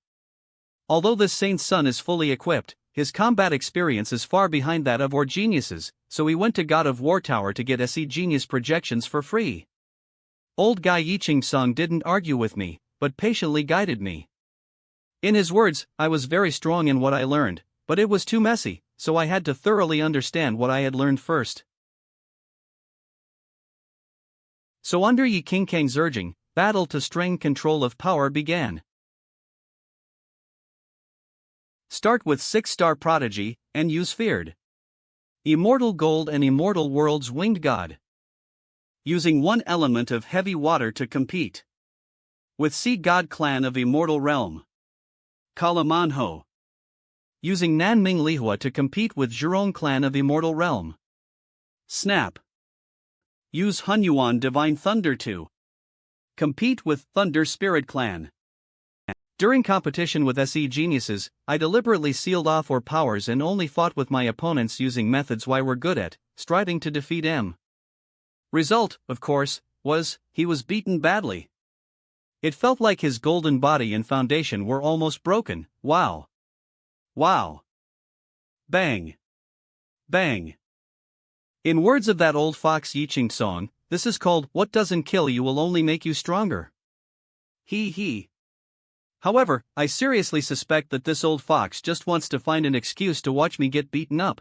Although this saint's son is fully equipped, his combat experience is far behind that of our geniuses, so he went to God of War Tower to get SE Genius projections for free. Old guy Yiching Song didn't argue with me, but patiently guided me. In his words, I was very strong in what I learned, but it was too messy, so I had to thoroughly understand what I had learned first. So under Yi King Kang's urging, battle to strain control of power began. Start with 6-star prodigy, and use feared. Immortal Gold and Immortal World's Winged God. Using 1 element of heavy water to compete. With Sea God Clan of Immortal Realm. Kalamanho. Using Nanming Lihua to compete with Zhurong Clan of Immortal Realm. Snap. Use Hunyuan Divine Thunder to compete with Thunder Spirit Clan. During competition with SE geniuses, I deliberately sealed off our powers and only fought with my opponents using methods we were good at, striving to defeat M. Result, of course, was, he was beaten badly. It felt like his golden body and foundation were almost broken. Wow. Wow. Bang. Bang. In words of that old fox Yiching song, this is called, what doesn't kill you will only make you stronger. He. However, I seriously suspect that this old fox just wants to find an excuse to watch me get beaten up.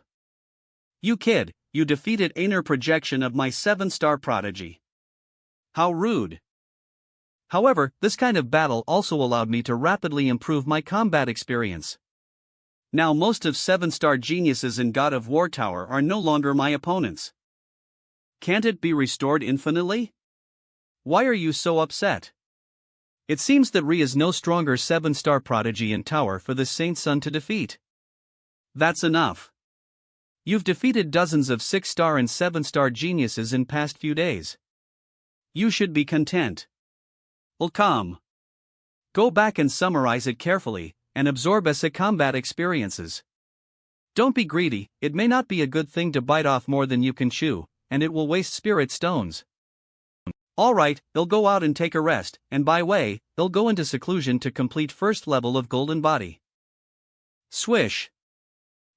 You kid, you defeated inner projection of my 7-star prodigy. How rude. However, this kind of battle also allowed me to rapidly improve my combat experience. Now most of 7-star geniuses in God of War Tower are no longer my opponents. Can't it be restored infinitely? Why are you so upset? It seems that Ri is no stronger 7-star prodigy in Tower for this saint's son to defeat. That's enough. You've defeated dozens of 6-star and 7-star geniuses in past few days. You should be content. Come. Go back and summarize it carefully, and absorb as a combat experiences. Don't be greedy, it may not be a good thing to bite off more than you can chew, and it will waste spirit stones. Alright, they'll go out and take a rest, and by way, they'll go into seclusion to complete first level of Golden Body. Swish.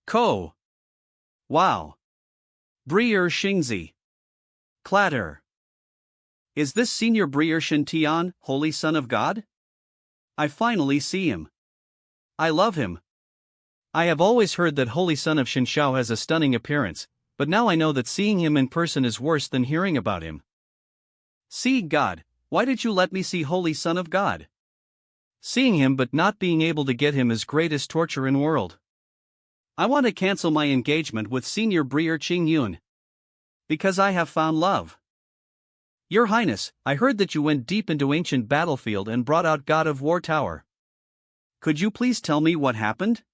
Ko. Wow. Brier Xingzi. Clatter. Is this Senior Brier Shintian, Holy Son of God? I finally see him. I love him. I have always heard that Holy Son of Shinshao has a stunning appearance, but now I know that seeing him in person is worse than hearing about him. See God, why did you let me see Holy Son of God? Seeing him but not being able to get him is greatest torture in world. I want to cancel my engagement with Senior Brier Qing Yun. Because I have found love. Your Highness, I heard that you went deep into ancient battlefield and brought out God of War Tower. Could you please tell me what happened?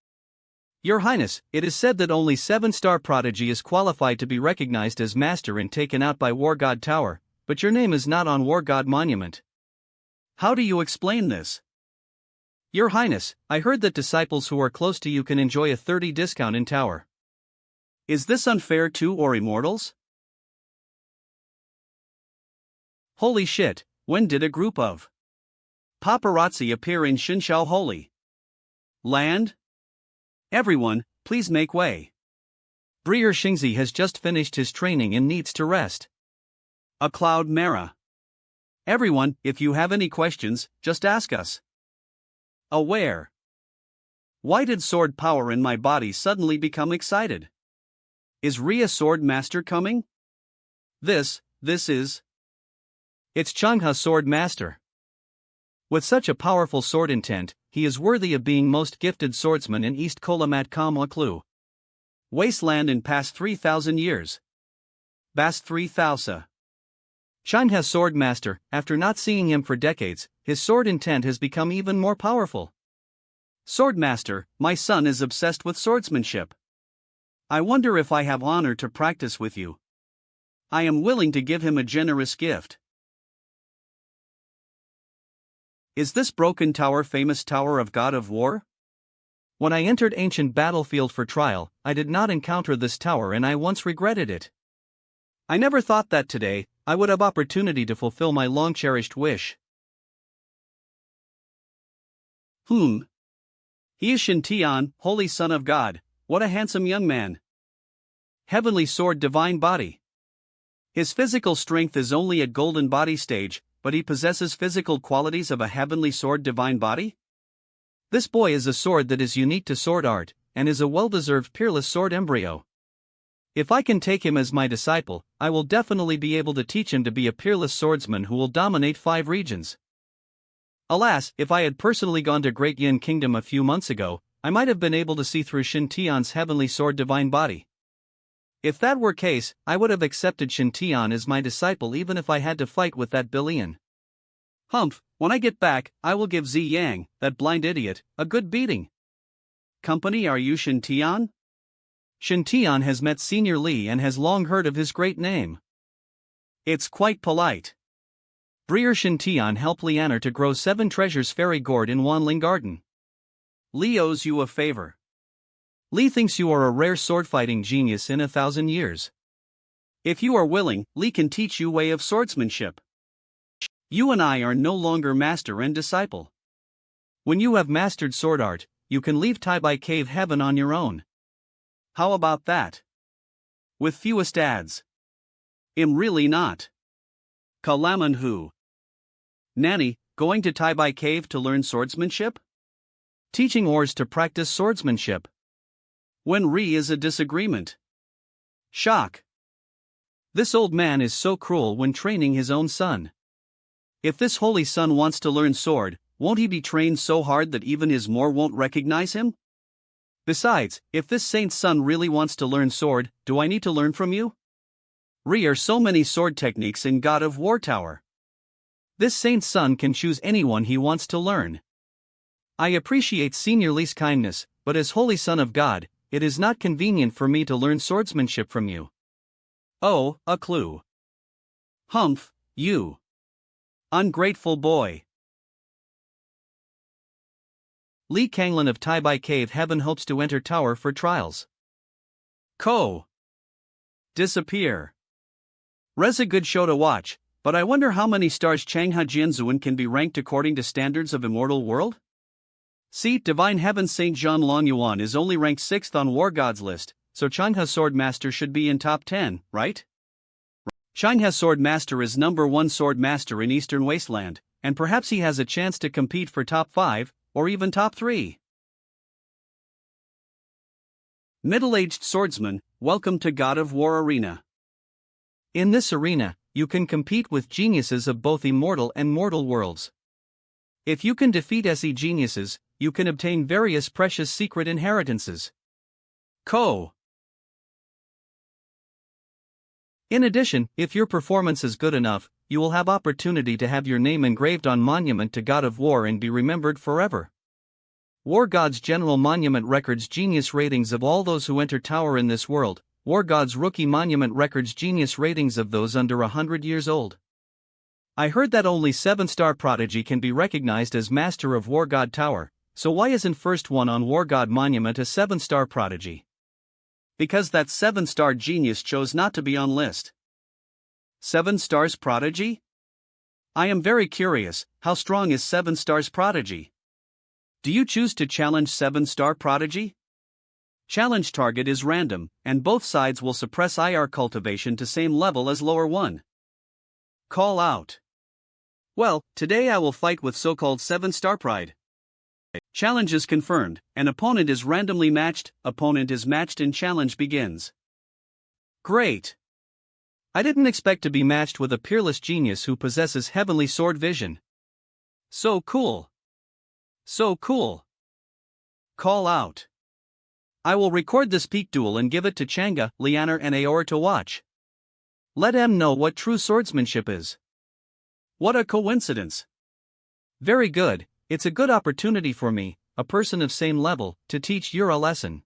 Your Highness, it is said that only 7-star prodigy is qualified to be recognized as master and taken out by War God Tower, but your name is not on War God Monument. How do you explain this? Your Highness, I heard that disciples who are close to you can enjoy a 30% discount in tower. Is this unfair to or immortals? Holy shit, when did a group of paparazzi appear in Xinxiao Holy Land? Everyone, please make way. Breer Xingzi has just finished his training and needs to rest. A cloud Mara. Everyone, if you have any questions, just ask us. Aware. Why did sword power in my body suddenly become excited? Is Rhea Sword Master coming? This is. It's Changha Sword Master. With such a powerful sword intent, he is worthy of being most gifted swordsman in East Kolamat Kamwa Klu. Wasteland in past 3,000 years. Bast 3,000. Changha Sword Master, after not seeing him for decades, his sword intent has become even more powerful. Sword Master, my son is obsessed with swordsmanship. I wonder if I have honor to practice with you. I am willing to give him a generous gift. Is this broken tower famous tower of God of War? When I entered ancient battlefield for trial, I did not encounter this tower and I once regretted it. I never thought that today, I would have opportunity to fulfill my long-cherished wish. He is Shintian, Holy Son of God, what a handsome young man. Heavenly Sword Divine Body. His physical strength is only at Golden Body stage, but he possesses physical qualities of a Heavenly Sword Divine Body? This boy is a sword that is unique to sword art, and is a well-deserved peerless sword embryo. If I can take him as my disciple, I will definitely be able to teach him to be a peerless swordsman who will dominate 5 regions. Alas, if I had personally gone to Great Yin Kingdom a few months ago, I might have been able to see through Shintian's Heavenly Sword Divine Body. If that were case, I would have accepted Shintian as my disciple even if I had to fight with that billion. Humph, when I get back, I will give Zi Yang, that blind idiot, a good beating. Company, are you Shintian? Shintian has met Senior Li and has long heard of his great name. It's quite polite. Breer Shintian help Lianer to grow 7 treasures fairy gourd in Wanling Garden. Li owes you a favor. Li thinks you are a rare sword-fighting genius in 1,000 years. If you are willing, Li can teach you way of swordsmanship. You and I are no longer master and disciple. When you have mastered sword art, you can leave Taibai Cave Heaven on your own. How about that? With fewest ads. Really not. Kalaman who? Nanny, going to Taibai Cave to learn swordsmanship? Teaching oars to practice swordsmanship. When Ri is a disagreement. Shock. This old man is so cruel when training his own son. If this holy son wants to learn sword, won't he be trained so hard that even his Moor won't recognize him? Besides, if this saint's son really wants to learn sword, do I need to learn from you? Ri are so many sword techniques in God of War Tower. This saint's son can choose anyone he wants to learn. I appreciate Senior Li's kindness, but as Holy Son of God, it is not convenient for me to learn swordsmanship from you. Oh, a clue. Humph, you. Ungrateful boy. Li Kanglin of Taibai Cave Heaven hopes to enter tower for trials. Disappear. Res a good show to watch, but I wonder how many stars Changha Jianzuan can be ranked according to standards of Immortal World? See, Divine Heaven Saint Jean Long Yuan is only ranked 6th on War Gods list, so Changha Sword Master should be in top 10, right? Changha Sword Master is number 1 Sword Master in Eastern Wasteland, and perhaps he has a chance to compete for top 5, or even top 3. Middle-aged swordsman, welcome to God of War Arena. In this arena, you can compete with geniuses of both immortal and mortal worlds. If you can defeat SE geniuses, you can obtain various precious secret inheritances. In addition, if your performance is good enough, you will have opportunity to have your name engraved on monument to God of War and be remembered forever. War Gods General Monument records genius ratings of all those who enter tower in this world. War Gods Rookie Monument records genius ratings of those under 100 years old. I heard that only 7-star prodigy can be recognized as Master of War God Tower, So why isn't first one on War God Monument a 7-star prodigy? Because that 7-star genius chose not to be on list. 7 stars prodigy? I am very curious, how strong is 7 stars prodigy? Do you choose to challenge 7-star prodigy? Challenge target is random, and both sides will suppress IR cultivation to same level as lower one. Call out. Well, today I will fight with so-called 7-star pride. Challenge is confirmed, an opponent is randomly matched, opponent is matched and challenge begins. Great. I didn't expect to be matched with a peerless genius who possesses heavenly sword vision. So cool. So cool. Call out. I will record this peak duel and give it to Changa, Lianer and Aor to watch. Let them know what true swordsmanship is. What a coincidence. Very good, it's a good opportunity for me, a person of same level, to teach you a lesson.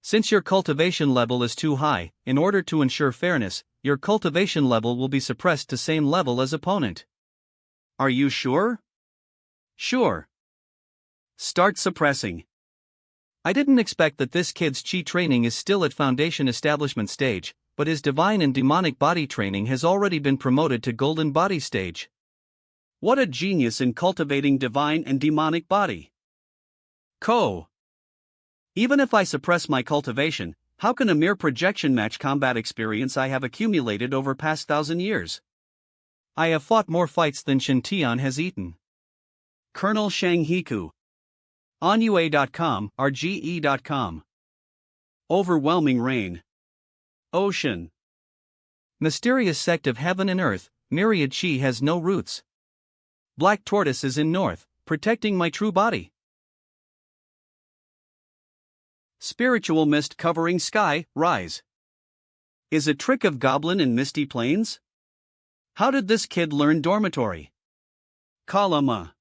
Since your cultivation level is too high, in order to ensure fairness, your cultivation level will be suppressed to same level as opponent. Are you sure? Sure. Start suppressing. I didn't expect that this kid's chi training is still at foundation establishment stage, but his divine and demonic body training has already been promoted to golden body stage. What a genius in cultivating divine and demonic body. Even if I suppress my cultivation, how can a mere projection match combat experience I have accumulated over past 1,000 years? I have fought more fights than Shintian has eaten. Colonel Shang Hiku. Onua.com, RGE.com. Overwhelming rain. Ocean. Mysterious sect of heaven and earth, myriad chi has no roots. Black tortoise is in north, protecting my true body. Spiritual mist covering sky, rise. Is a trick of goblin in misty plains? How did this kid learn dormitory? Kalama.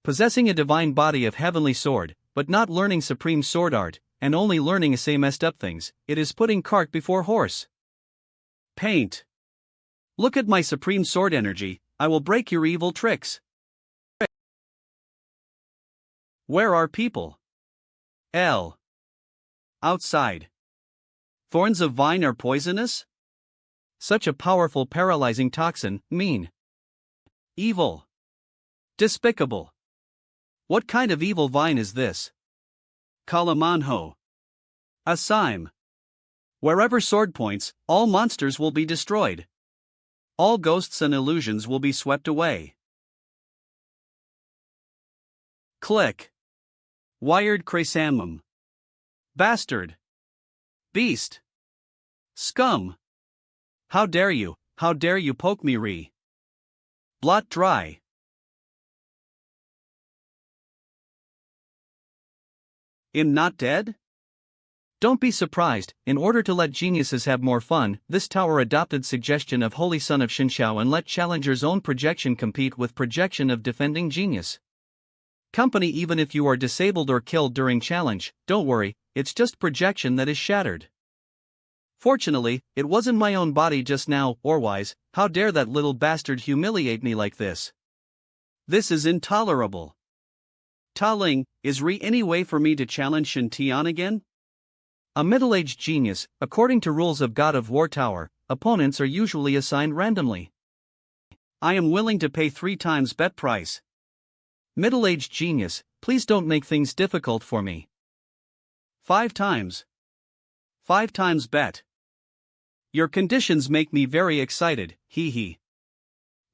Possessing a divine body of heavenly sword, but not learning supreme sword art, and only learning a say messed up things, it is putting cart before horse. Paint. Look at my supreme sword energy, I will break your evil tricks. Where are people? L. Outside. Thorns of vine are poisonous? Such a powerful paralyzing toxin, mean. Evil. Despicable. What kind of evil vine is this? Kalamanho. A Sime. Wherever sword points, all monsters will be destroyed. All ghosts and illusions will be swept away. Click. Wired chrysanthemum. Bastard. Beast. Scum. How dare you poke me re. Blot dry. Am not dead? Don't be surprised, in order to let geniuses have more fun, this tower adopted suggestion of Holy Son of Shinshao and let challenger's own projection compete with projection of defending genius. Company, even if you are disabled or killed during challenge, don't worry, it's just projection that is shattered. Fortunately, it wasn't my own body just now, otherwise, how dare that little bastard humiliate me like this? This is intolerable. Ta Ling, is any way for me to challenge Shen Tian again? A middle-aged genius, according to rules of God of War Tower, opponents are usually assigned randomly. I am willing to pay 3 times bet price. Middle-aged genius, please don't make things difficult for me. 5 times. 5 times bet. Your conditions make me very excited, hee hee.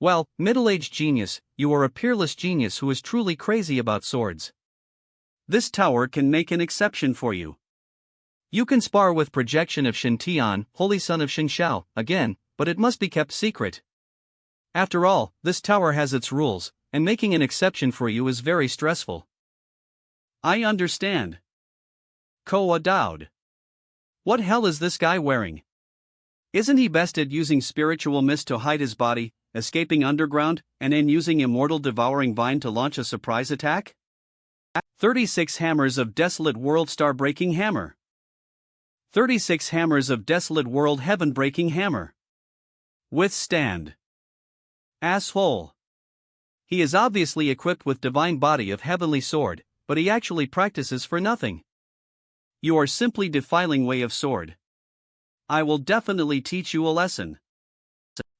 Well, middle-aged genius, you are a peerless genius who is truly crazy about swords. This tower can make an exception for you. You can spar with projection of Shen Tian, Holy Son of Shin Shao, again, but it must be kept secret. After all, this tower has its rules, and making an exception for you is very stressful. I understand. Koa Dowd. What hell is this guy wearing? Isn't he best at using spiritual mist to hide his body, escaping underground, and then using immortal devouring vine to launch a surprise attack? 36 hammers of desolate world star breaking hammer. 36 hammers of desolate world heaven breaking hammer. Withstand. Asshole. He is obviously equipped with divine body of heavenly sword, but he actually practices for nothing. You are simply defiling way of sword. I will definitely teach you a lesson.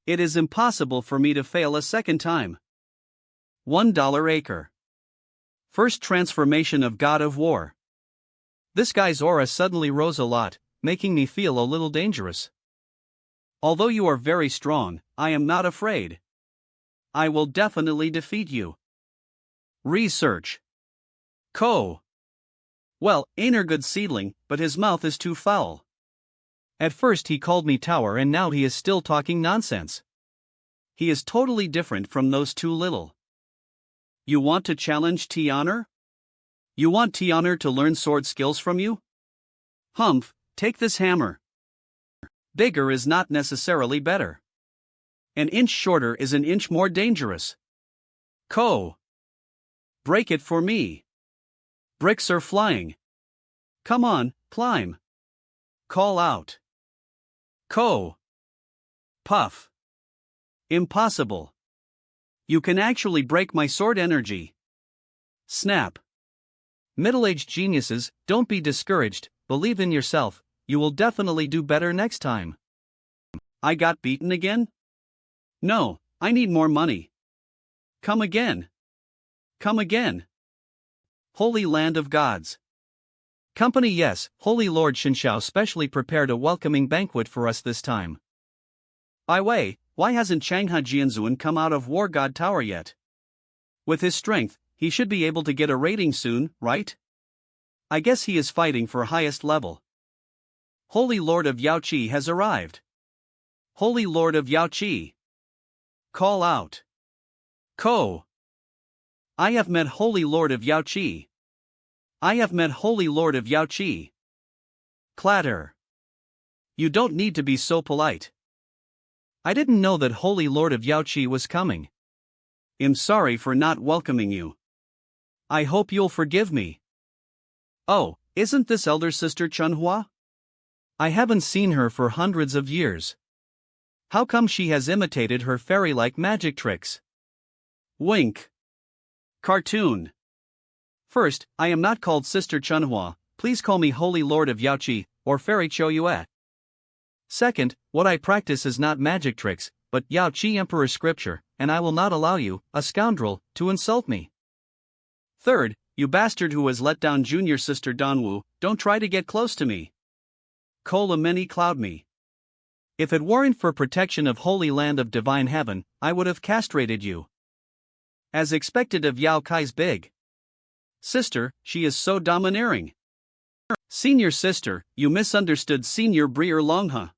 It is impossible for me to fail a second time. $1 acre. First transformation of God of War. This guy's aura suddenly rose a lot, making me feel a little dangerous. Although you are very strong, I am not afraid. I will definitely defeat you. Research. Well, ain't er good seedling, but his mouth is too foul. At first he called me tower and now he is still talking nonsense. He is totally different from those two little. You want to challenge T-Honor? You want T-Honor to learn sword skills from you? Humph, take this hammer. Bigger is not necessarily better. An inch shorter is an inch more dangerous. Break it for me. Bricks are flying. Come on, climb. Call out. Puff. Impossible. You can actually break my sword energy. Snap. Middle-aged geniuses, don't be discouraged, believe in yourself, you will definitely do better next time. I got beaten again? No, I need more money. Come again. Come again. Holy Land of Gods. Company, yes, Holy Lord Shinshao specially prepared a welcoming banquet for us this time. By way, why hasn't Changha Jianzun come out of War God Tower yet? With his strength, he should be able to get a rating soon, right? I guess he is fighting for highest level. Holy Lord of Yaoqi has arrived. Holy Lord of Yaoqi. Call out. I have met Holy Lord of Yaoqi. I have met Holy Lord of Yaoqi. Clatter. You don't need to be so polite. I didn't know that Holy Lord of Yaoqi was coming. I'm sorry for not welcoming you. I hope you'll forgive me. Oh, isn't this elder sister Chunhua? I haven't seen her for hundreds of years. How come she has imitated her fairy-like magic tricks? Wink. Cartoon. First, I am not called Sister Chunhua, please call me Holy Lord of Yaoqi, or Fairy Choyue. Second, what I practice is not magic tricks, but Yaoqi Emperor scripture, and I will not allow you, a scoundrel, to insult me. Third, you bastard who has let down junior sister Danwu, don't try to get close to me. Kola many cloud me. If it weren't for protection of Holy Land of Divine Heaven, I would have castrated you. As expected of Yao Kai's big sister, she is so domineering. Senior sister, you misunderstood Senior Breer Longha.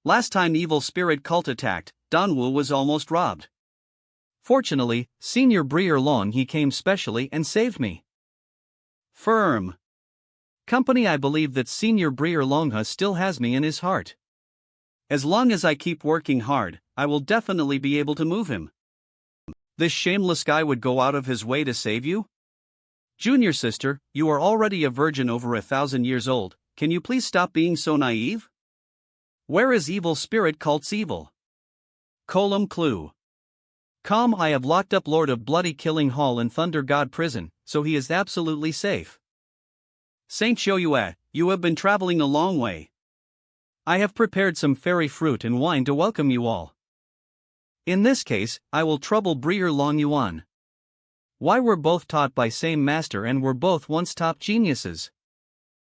Last time evil spirit cult attacked, Danwu was almost robbed. Fortunately, Senior Breer Long he came specially and saved me. Firm. Company, I believe that Senior Breer Longha still has me in his heart. As long as I keep working hard, I will definitely be able to move him. This shameless guy would go out of his way to save you? Junior sister, you are already a virgin over 1,000 years old, can you please stop being so naive? Where is evil spirit cult's evil? Column clue. Calm, I have locked up Lord of Bloody Killing Hall in Thunder God Prison, so he is absolutely safe. Saint Choyue, you have been traveling a long way. I have prepared some fairy fruit and wine to welcome you all. In this case, I will trouble Breer Long Yuan. Why we're both taught by same master and were both once top geniuses.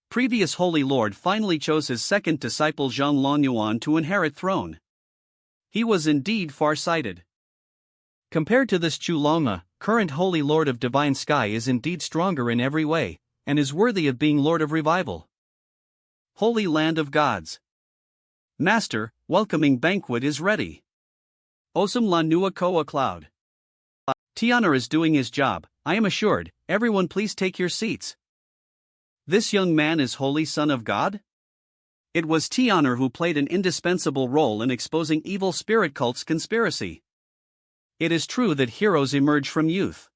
Previous Holy Lord finally chose his second disciple Zhang Longyuan to inherit throne. He was indeed far-sighted. Compared to this Chu Longa, current Holy Lord of Divine Sky is indeed stronger in every way, and is worthy of being Lord of Revival. Holy Land of Gods. Master, welcoming banquet is ready. Osam la Nua Koa Cloud. Tiana is doing his job, I am assured, everyone please take your seats. This young man is Holy Son of God? It was Tiana who played an indispensable role in exposing evil spirit cult's conspiracy. It is true that heroes emerge from youth.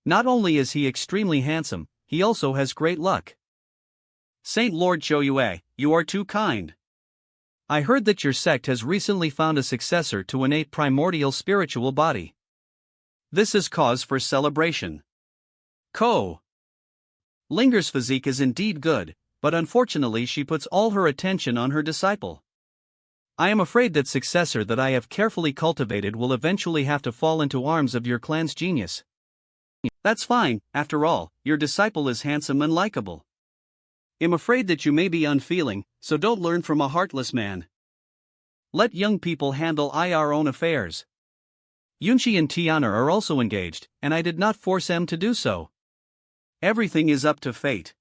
Not only is he extremely handsome, he also has great luck. Saint Lord Choyue, you are too kind. I heard that your sect has recently found a successor to innate primordial spiritual body. This is cause for celebration. Ko. Linger's physique is indeed good, but unfortunately she puts all her attention on her disciple. I am afraid that successor that I have carefully cultivated will eventually have to fall into arms of your clan's genius. That's fine, after all, your disciple is handsome and likable. I'm afraid that you may be unfeeling, so don't learn from a heartless man. Let young people handle our own affairs. Yunchi and Tiana are also engaged, and I did not force them to do so. Everything is up to fate.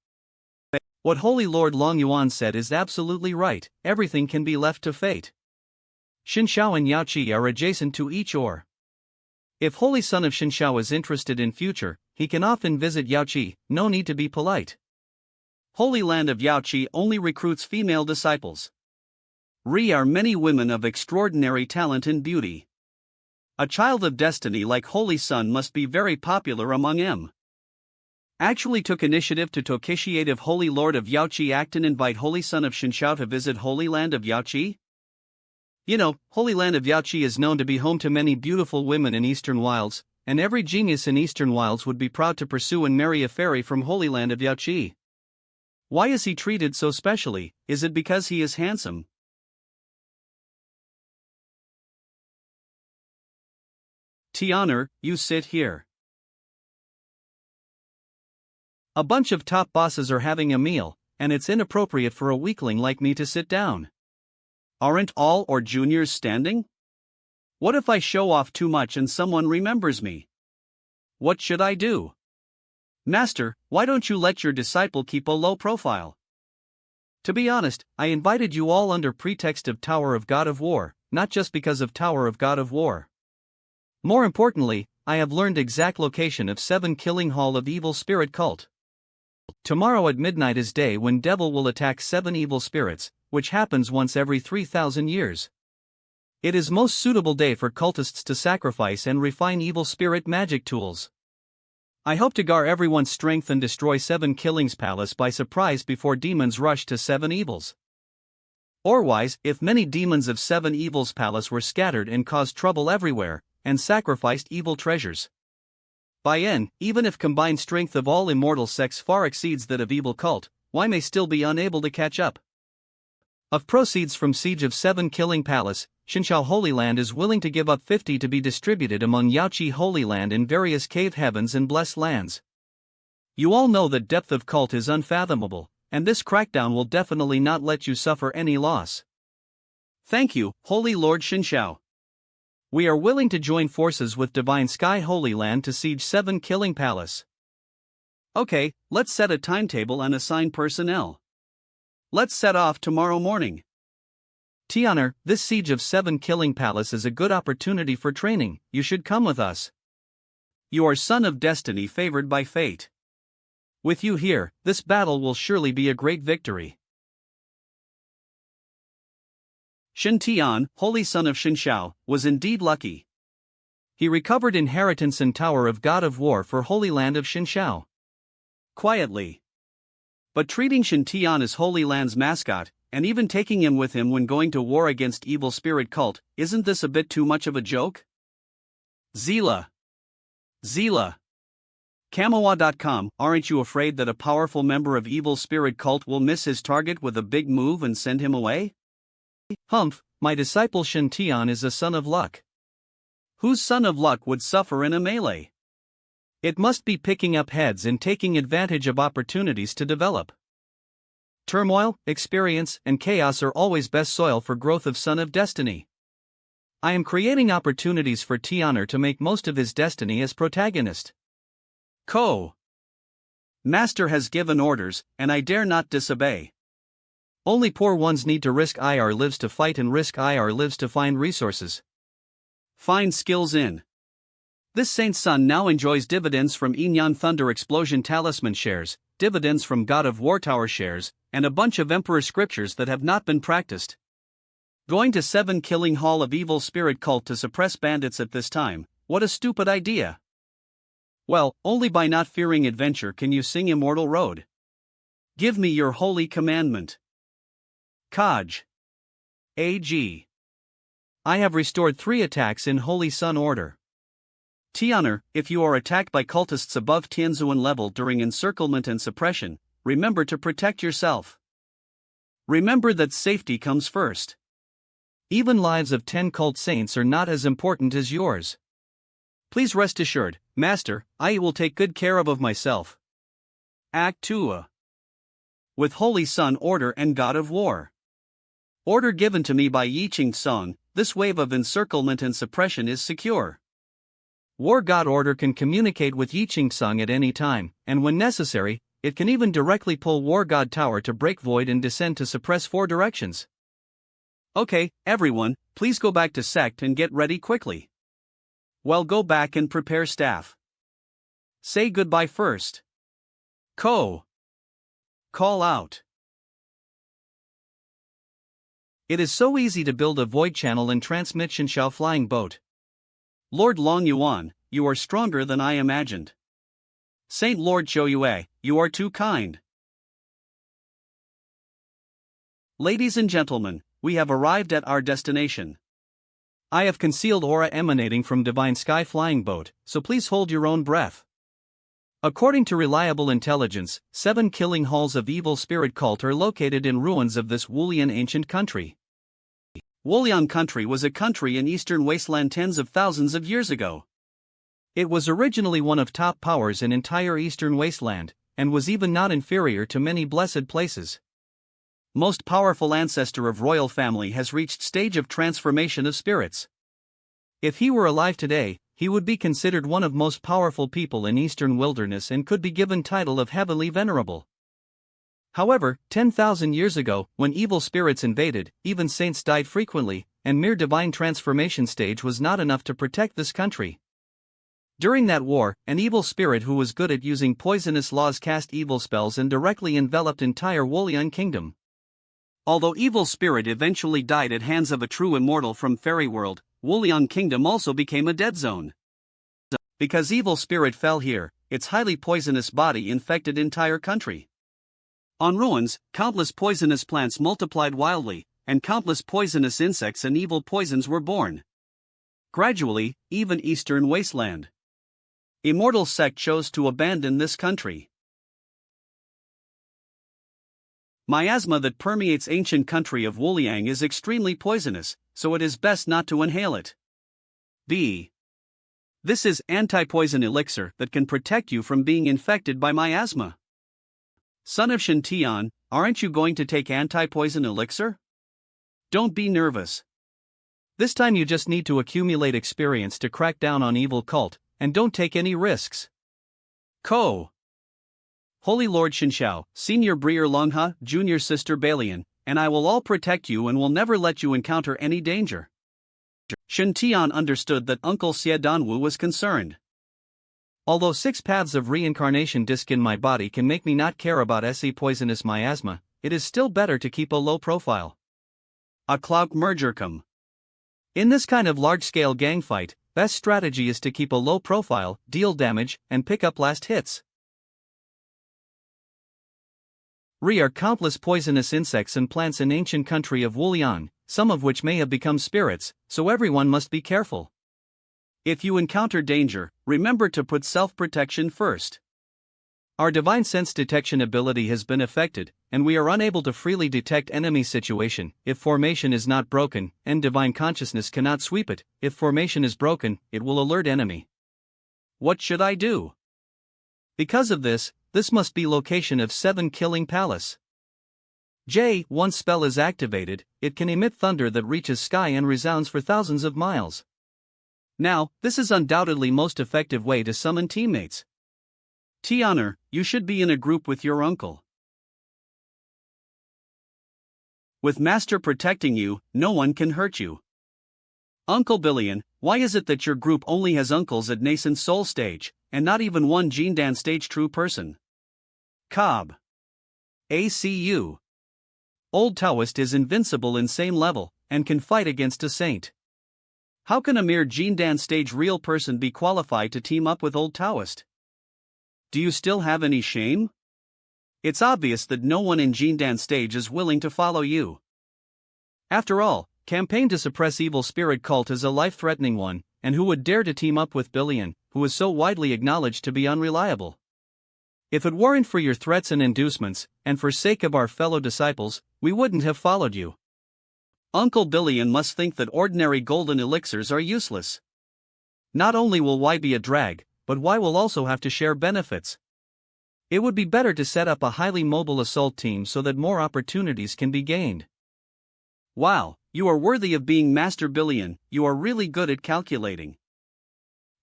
What Holy Lord Long Yuan said is absolutely right, everything can be left to fate. Xinxiao and Yaoqi are adjacent to each or. If Holy Son of Xinxiao is interested in future, he can often visit Yaoqi, no need to be polite. Holy Land of Yaoqi only recruits female disciples. Are many women of extraordinary talent and beauty. A child of destiny like Holy Son must be very popular among them. Actually took initiative to Tokishiate of Holy Lord of Yaoqi act and invite Holy Son of Xinxiao to visit Holy Land of Yaoqi? You know, Holy Land of Yaoqi is known to be home to many beautiful women in Eastern Wilds, and every genius in Eastern Wilds would be proud to pursue and marry a fairy from Holy Land of Yaoqi. Why is he treated so specially? Is it because he is handsome? Tianer, you sit here. A bunch of top bosses are having a meal, and it's inappropriate for a weakling like me to sit down. Aren't all or juniors standing? What if I show off too much and someone remembers me? What should I do? Master, why don't you let your disciple keep a low profile? To be honest, I invited you all under pretext of Tower of God of War, not just because of Tower of God of War. More importantly, I have learned exact location of 7 Killing Hall of Evil Spirit Cult. Tomorrow at midnight is day when Devil will attack 7 evil spirits, which happens once every 3,000 years. It is most suitable day for cultists to sacrifice and refine evil spirit magic tools. I hope to gar everyone's strength and destroy 7 Killings Palace by surprise before demons rush to 7 evils. Orwise, if many demons of 7 evils palace were scattered and caused trouble everywhere, and sacrificed evil treasures. By N, even if combined strength of all immortal sects far exceeds that of evil cult, why may still be unable to catch up. Of proceeds from siege of 7 Killing Palace, Xinxiao Holy Land is willing to give up 50 to be distributed among Yaoqi Holy Land in various cave heavens and blessed lands. You all know that depth of cult is unfathomable, and this crackdown will definitely not let you suffer any loss. Thank you, Holy Lord Xinxiao. We are willing to join forces with Divine Sky Holy Land to siege 7 Killing Palace. Okay, let's set a timetable and assign personnel. Let's set off tomorrow morning. Tianer, this siege of 7 Killing Palace is a good opportunity for training, you should come with us. You are son of destiny favored by fate. With you here, this battle will surely be a great victory. Shen Tian, Holy Son of Xinxiao, was indeed lucky. He recovered inheritance and Tower of God of War for Holy Land of Xinxiao. Quietly. But treating Shen Tian as Holy Land's mascot, and even taking him with him when going to war against evil spirit cult, isn't this a bit too much of a joke? Zila. Kamawa.com, aren't you afraid that a powerful member of evil spirit cult will miss his target with a big move and send him away? Humph, my disciple Shen Tian is a son of luck. Whose son of luck would suffer in a melee? It must be picking up heads and taking advantage of opportunities to develop. Turmoil, experience, and chaos are always best soil for growth of Son of Destiny. I am creating opportunities for Tianer to make most of his destiny as protagonist. Ko. Master has given orders, and I dare not disobey. Only poor ones need to risk IR lives to fight and risk IR lives to find resources. Find skills in. This saint's son now enjoys dividends from Inyan Thunder Explosion Talisman shares, dividends from God of War Tower shares, and a bunch of Emperor scriptures that have not been practiced. Going to 7 Killing Hall of Evil Spirit Cult to suppress bandits at this time, what a stupid idea. Well, only by not fearing adventure can you sing Immortal Road. Give me your holy commandment. Kaj. AG. I have restored 3 attacks in Holy Sun order. Tian'er, if you are attacked by cultists above Tianzuan level during encirclement and suppression, remember to protect yourself. Remember that safety comes first. Even lives of 10 cult saints are not as important as yours. Please rest assured, Master, I will take good care of myself. Act 2. With Holy Sun Order and God of War. Order given to me by Leeching Song, this wave of encirclement and suppression is secure. War God Order can communicate with Leeching Song at any time, and when necessary, it can even directly pull War God Tower to break void and descend to suppress 4 directions. Okay, everyone, please go back to sect and get ready quickly. Well, go back and prepare staff. Say goodbye first. Call out. It is so easy to build a void channel and transmit Shinshao flying boat. Lord Long Yuan, you are stronger than I imagined. Saint Lord Chouyue, you are too kind. Ladies and gentlemen, we have arrived at our destination. I have concealed aura emanating from Divine Sky Flying Boat, so please hold your own breath. According to reliable intelligence, 7 killing halls of evil spirit cult are located in ruins of this Wulian ancient country. Wulian country was a country in eastern wasteland tens of thousands of years ago. It was originally one of top powers in entire eastern wasteland, and was even not inferior to many blessed places. Most powerful ancestor of royal family has reached stage of transformation of spirits. If he were alive today, he would be considered one of most powerful people in eastern wilderness and could be given title of heavenly venerable. However, 10,000 years ago, when evil spirits invaded, even saints died frequently, and mere divine transformation stage was not enough to protect this country. During that war, an evil spirit who was good at using poisonous laws cast evil spells and directly enveloped entire Wulian kingdom. Although evil spirit eventually died at hands of a true immortal from fairy world, Wulian kingdom also became a dead zone. Because evil spirit fell here, its highly poisonous body infected entire country. On ruins, countless poisonous plants multiplied wildly, and countless poisonous insects and evil poisons were born. Gradually, even eastern wasteland. Immortal sect chose to abandon this country. Miasma that permeates ancient country of Wuliang is extremely poisonous, so it is best not to inhale it. B. This is anti-poison elixir that can protect you from being infected by miasma. Son of Shen Tian, aren't you going to take anti-poison elixir? Don't be nervous. This time you just need to accumulate experience to crack down on evil cult, and don't take any risks. Holy Lord Shinshao, Senior Breer Longha, Junior Sister Balian, and I will all protect you and will never let you encounter any danger. Shen Tian understood that Uncle Xie Danwu was concerned. Although 6 paths of reincarnation disc in my body can make me not care about SE poisonous miasma, it is still better to keep a low profile. A clout mergercum. In this kind of large-scale gang fight, best strategy is to keep a low profile, deal damage, and pick up last hits. Are countless poisonous insects and plants in ancient country of Wulian, some of which may have become spirits, so everyone must be careful. If you encounter danger, remember to put self-protection first. Our divine sense detection ability has been affected, and we are unable to freely detect enemy situation. If formation is not broken, and divine consciousness cannot sweep it. If formation is broken, it will alert enemy. What should I do? Because of this must be location of 7 killing palace. Once spell is activated, it can emit thunder that reaches sky and resounds for thousands of miles. Now, this is undoubtedly most effective way to summon teammates. Tian'er, you should be in a group with your uncle. With Master protecting you, no one can hurt you. Uncle Billion, why is it that your group only has uncles at nascent soul stage, and not even one Jindan stage true person? Cobb. ACU. Old Taoist is invincible in same level, and can fight against a saint. How can a mere Jindan stage real person be qualified to team up with Old Taoist? Do you still have any shame? It's obvious that no one in Jindan stage is willing to follow you. After all, campaign to suppress evil spirit cult is a life-threatening one, and who would dare to team up with Billion, who is so widely acknowledged to be unreliable. If it weren't for your threats and inducements, and for sake of our fellow disciples, we wouldn't have followed you. Uncle Billion must think that ordinary golden elixirs are useless. Not only will Y be a drag, but Y will also have to share benefits. It would be better to set up a highly mobile assault team so that more opportunities can be gained. Wow, you are worthy of being Master Billion, you are really good at calculating.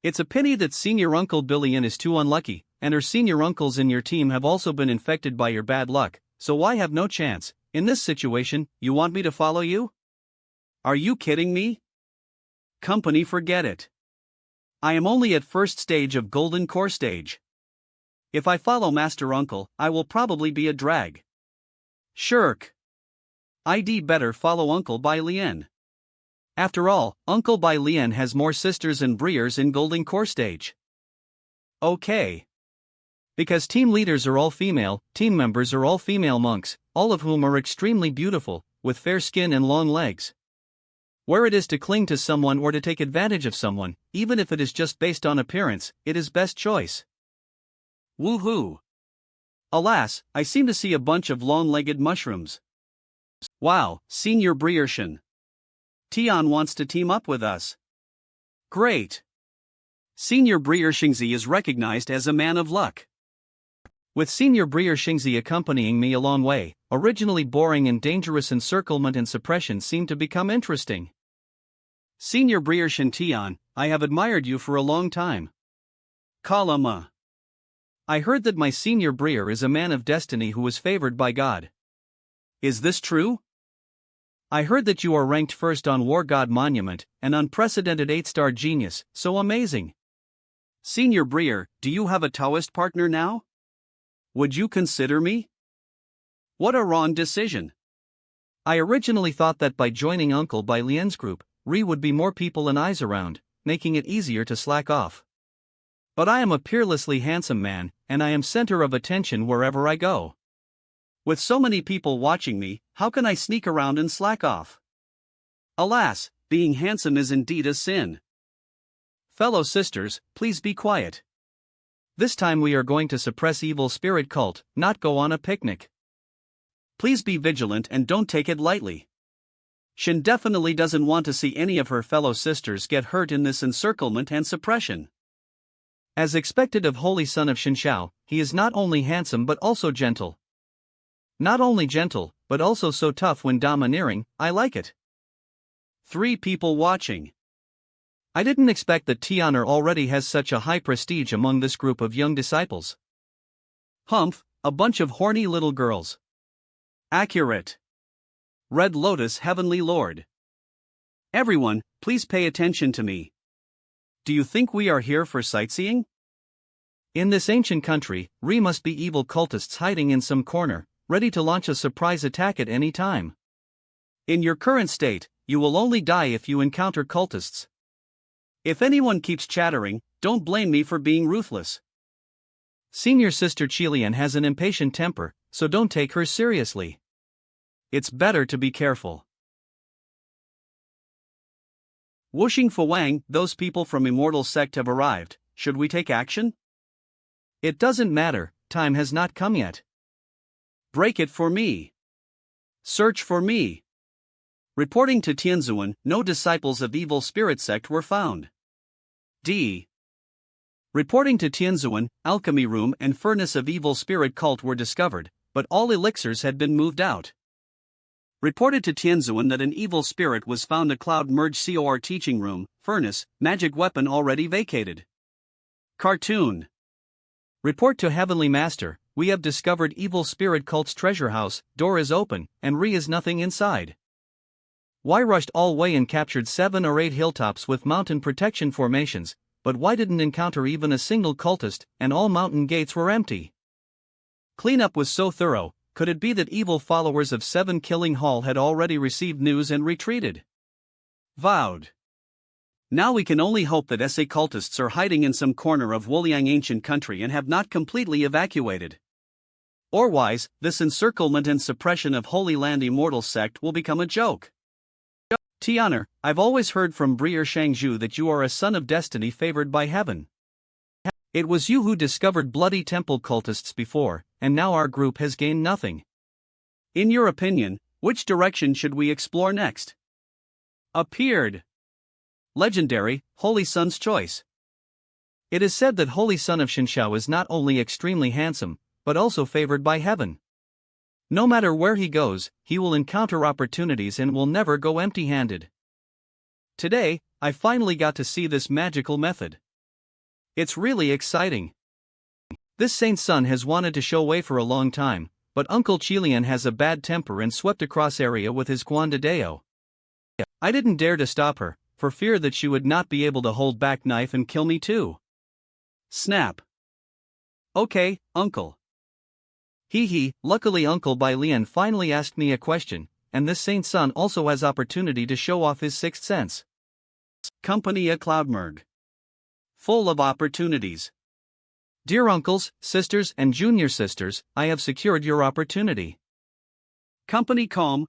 It's a pity that Senior Uncle Billion is too unlucky, and her senior uncles in your team have also been infected by your bad luck, so Y have no chance. In this situation, you want me to follow you? Are you kidding me? Company, forget it. I am only at first stage of Golden Core stage. If I follow Master Uncle, I will probably be a drag. Shirk. I'd better follow Uncle Bai Lien. After all, Uncle Bai Lien has more sisters and breers in Golden Core stage. Okay. Because team leaders are all female, team members are all female monks, all of whom are extremely beautiful, with fair skin and long legs. Where it is to cling to someone or to take advantage of someone, even if it is just based on appearance, it is best choice. Woohoo! Alas, I seem to see a bunch of long-legged mushrooms. Wow, Senior Briershan. Tian wants to team up with us. Great! Senior Briershingzi is recognized as a man of luck. With Senior Briershingzi accompanying me a long way, originally boring and dangerous encirclement and suppression seemed to become interesting. Senior Briershan Tian, I have admired you for a long time. Kalama. I heard that my Senior Brier is a man of destiny who is favored by God. Is this true? I heard that you are ranked first on War God Monument, an unprecedented 8-star genius, so amazing. Senior Brier, do you have a Taoist partner now? Would you consider me? What a wrong decision. I originally thought that by joining Uncle Bai Lien's group, would be more people and eyes around, making it easier to slack off. But I am a peerlessly handsome man, and I am center of attention wherever I go. With so many people watching me, how can I sneak around and slack off? Alas, being handsome is indeed a sin. Fellow sisters, please be quiet. This time we are going to suppress evil spirit cult, not go on a picnic. Please be vigilant and don't take it lightly. Shin definitely doesn't want to see any of her fellow sisters get hurt in this encirclement and suppression. As expected of Holy Son of Shinshao, he is not only handsome but also gentle. Not only gentle, but also so tough when domineering, I like it. 3 people watching. I didn't expect that Tianer already has such a high prestige among this group of young disciples. Humph, a bunch of horny little girls. Accurate. Red Lotus Heavenly Lord. Everyone, please pay attention to me. Do you think we are here for sightseeing? In this ancient country, must be evil cultists hiding in some corner, ready to launch a surprise attack at any time. In your current state, you will only die if you encounter cultists. If anyone keeps chattering, don't blame me for being ruthless. Senior Sister Chilian has an impatient temper, so don't take her seriously. It's better to be careful. Wuxing Fuwang, those people from Immortal Sect have arrived. Should we take action? It doesn't matter, time has not come yet. Break it for me. Search for me. Reporting to Tianzuan, no disciples of Evil Spirit Sect were found. D. Reporting to Tianzuan, Alchemy Room and Furnace of Evil Spirit Cult were discovered, but all elixirs had been moved out. Reported to Tianzuan that an evil spirit was found a Cloud Merge COR Teaching Room, Furnace, Magic Weapon already vacated. Cartoon. Report to Heavenly Master, we have discovered Evil Spirit Cult's treasure house, door is open, and is nothing inside. Y rushed all way and captured 7 or 8 hilltops with mountain protection formations, but Y didn't encounter even a single cultist, and all mountain gates were empty. Cleanup was so thorough, could it be that evil followers of 7 Killing Hall had already received news and retreated? Vowed. Now we can only hope that SA cultists are hiding in some corner of Wuliang ancient country and have not completely evacuated. Otherwise, this encirclement and suppression of Holy Land Immortal Sect will become a joke. Tianer, I've always heard from Brier Shangzhu that you are a son of destiny favored by heaven. It was you who discovered bloody temple cultists before, and now our group has gained nothing. In your opinion, which direction should we explore next? Appeared. Legendary, Holy Sun's choice. It is said that Holy Son of Shinshao is not only extremely handsome, but also favored by heaven. No matter where he goes, he will encounter opportunities and will never go empty-handed. Today, I finally got to see this magical method. It's really exciting. This saint's son has wanted to show way for a long time, but Uncle Chilian has a bad temper and swept across area with his Guandadeo. I didn't dare to stop her, for fear that she would not be able to hold back knife and kill me too. Snap. Okay, Uncle. Luckily Uncle Bai Lian finally asked me a question, and this saint's son also has opportunity to show off his sixth sense. Company a Cloudmerg. Full of opportunities. Dear uncles, sisters, and junior sisters, I have secured your opportunity. Company calm,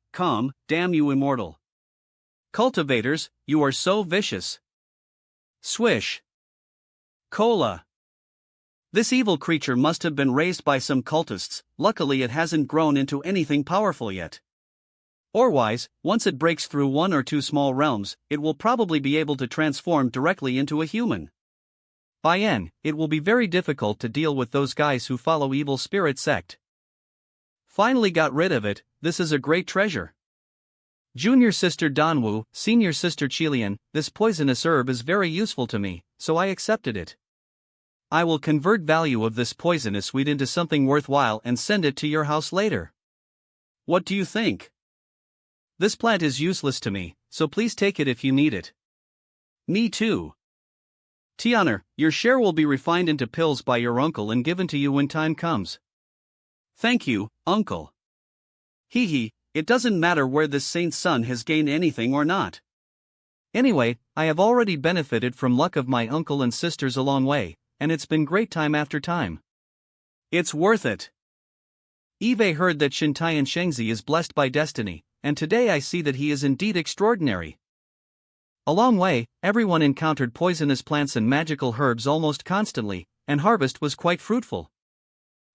damn you immortal. Cultivators, you are so vicious. Swish. Cola. This evil creature must have been raised by some cultists, luckily it hasn't grown into anything powerful yet. Otherwise, once it breaks through one or two small realms, it will probably be able to transform directly into a human. By N, it will be very difficult to deal with those guys who follow evil spirit sect. Finally got rid of it, this is a great treasure. Junior sister Danwu, senior sister Chilian, this poisonous herb is very useful to me, so I accepted it. I will convert value of this poisonous weed into something worthwhile and send it to your house later. What do you think? This plant is useless to me, so please take it if you need it. Me too. Tianer, your share will be refined into pills by your uncle and given to you when time comes. Thank you, Uncle. It doesn't matter where this saint's son has gained anything or not. Anyway, I have already benefited from luck of my uncle and sisters a long way, and it's been great time after time. It's worth it. Eve heard that Shintayan Shengzi is blessed by destiny, and today I see that he is indeed extraordinary. Along way, everyone encountered poisonous plants and magical herbs almost constantly, and harvest was quite fruitful.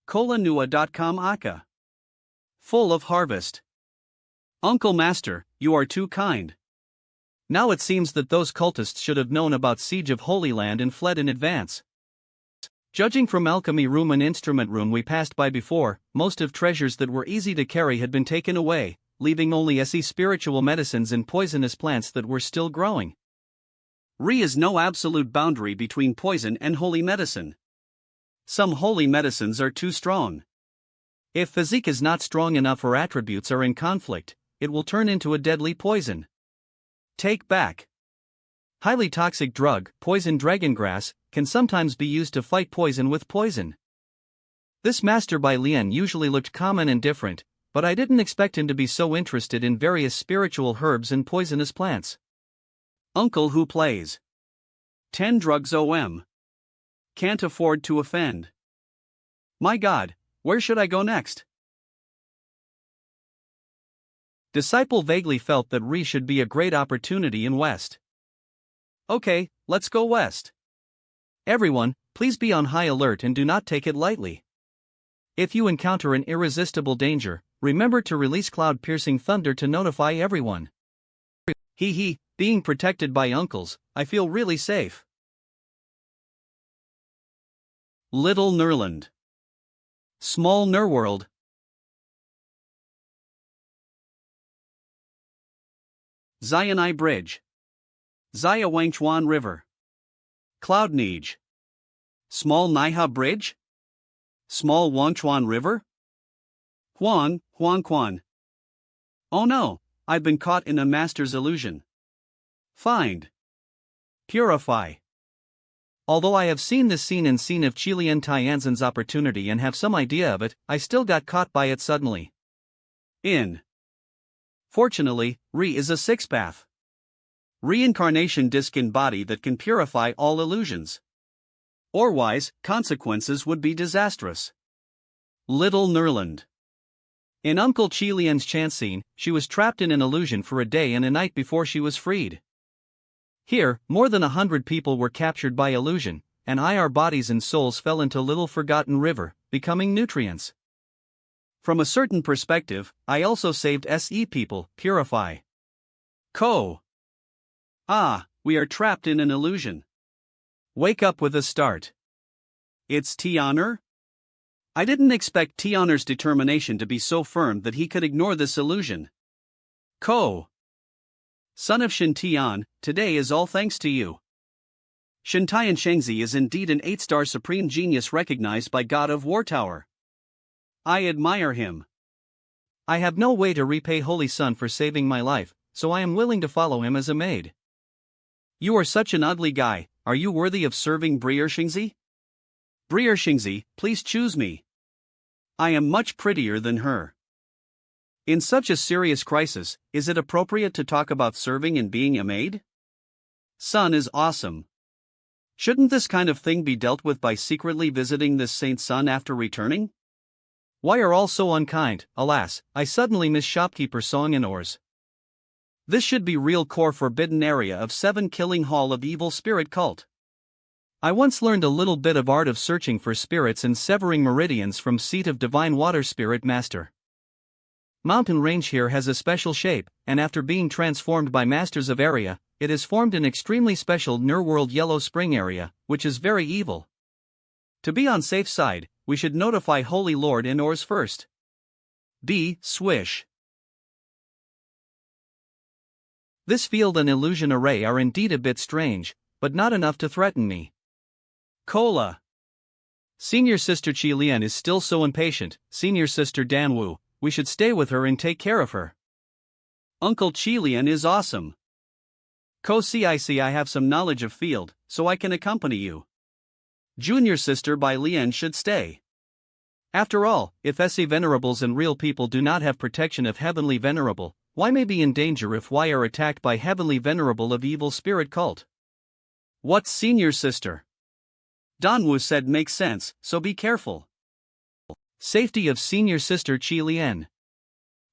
Kolanua.com Aka. Full of harvest. Uncle Master, you are too kind. Now it seems that those cultists should have known about Siege of Holy Land and fled in advance. Judging from alchemy room and instrument room we passed by before, most of treasures that were easy to carry had been taken away, leaving only SE spiritual medicines and poisonous plants that were still growing. Re is no absolute boundary between poison and holy medicine. Some holy medicines are too strong. If physique is not strong enough or attributes are in conflict, it will turn into a deadly poison. Take back. Highly toxic drug, poison dragongrass, can sometimes be used to fight poison with poison. This Master Bai Lian usually looked calm and indifferent, but I didn't expect him to be so interested in various spiritual herbs and poisonous plants. Uncle who plays 10 drugs OM. Can't afford to offend. My God, where should I go next? Disciple vaguely felt that Re should be a great opportunity in West. Okay, let's go west. Everyone, please be on high alert and do not take it lightly. If you encounter an irresistible danger, remember to release cloud-piercing thunder to notify everyone. Being protected by uncles, I feel really safe. Little Nerland. Small Nerworld. Zionai Bridge. Zaya Wangchuan River. Cloud Nij. Small Naiha Bridge? Small Wangchuan River? Huang Quan. Oh no, I've been caught in a master's illusion. Find. Purify. Although I have seen this scene of Qilian Tianzhen's opportunity and have some idea of it, I still got caught by it suddenly. Fortunately, Re is a six-path reincarnation disc in body that can purify all illusions. Otherwise, consequences would be disastrous. Little Nerland. In Uncle Qilian's chance scene, she was trapped in an illusion for a day and a night before she was freed. Here, more than 100 people were captured by illusion, and our bodies and souls fell into little forgotten river, becoming nutrients. From a certain perspective, I also saved SE people, purify. Ko. Ah, we are trapped in an illusion. Wake up with a start. It's T-Honor? I didn't expect T-Honor's determination to be so firm that he could ignore this illusion. Ko. Son of Shin Tian, today is all thanks to you. Shin Tian Shengzi is indeed an 8-star supreme genius recognized by God of War Tower. I admire him. I have no way to repay Holy Son for saving my life, so I am willing to follow him as a maid. You are such an ugly guy, are you worthy of serving Brier Shingzi? Brier Shingzi, please choose me. I am much prettier than her. In such a serious crisis, is it appropriate to talk about serving and being a maid? Son is awesome. Shouldn't this kind of thing be dealt with by secretly visiting this saint's son after returning? Why are all so unkind? Alas, I suddenly miss shopkeeper song and oars. This should be real core forbidden area of 7 killing hall of evil spirit cult. I once learned a little bit of art of searching for spirits and severing meridians from seat of divine water spirit master. Mountain range here has a special shape, and after being transformed by masters of area, it has formed an extremely special Nerworld Yellow Spring area, which is very evil. To be on safe side, we should notify Holy Lord Inors first. B. Swish. This field and illusion array are indeed a bit strange, but not enough to threaten me. Cola. Senior Sister Chi Lian is still so impatient. Senior Sister Dan Wu, we should stay with her and take care of her. Uncle Chilian is awesome. Co-CIC, I have some knowledge of field, so I can accompany you. Junior Sister by Lian should stay. After all, if SE Venerables and real people do not have protection of Heavenly Venerable, why may be in danger if Y are attacked by Heavenly Venerable of Evil Spirit Cult? What's Senior Sister? Danwu said makes sense, so be careful. Safety of Senior Sister Chi Lian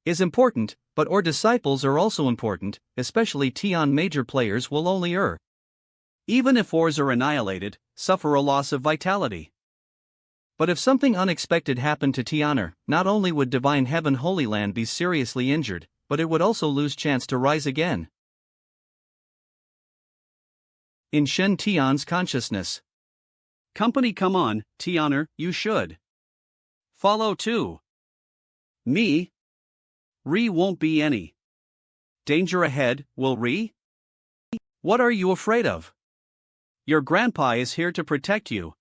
is important, but our disciples are also important, especially Tian major players will only err. Even if ors are annihilated, suffer a loss of vitality. But if something unexpected happened to Tianer, not only would Divine Heaven Holy Land be seriously injured, but it would also lose chance to rise again. In Shen Tian's consciousness. Company, come on, Tianer, you should. Follow too. Me? Re won't be any. Danger ahead, will Re? What are you afraid of? Your grandpa is here to protect you.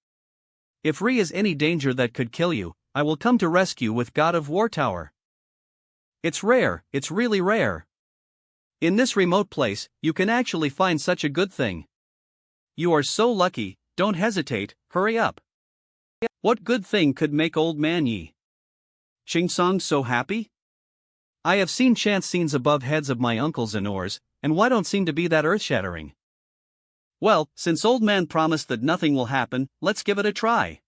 If Re is any danger that could kill you, I will come to rescue with God of War Tower. It's rare, it's really rare. In this remote place, you can actually find such a good thing. You are so lucky, don't hesitate, hurry up. What good thing could make old man Yi Qingsong so happy? I have seen chance scenes above heads of my uncles and oars, and why don't seem to be that earth-shattering? Well, since old man promised that nothing will happen, let's give it a try.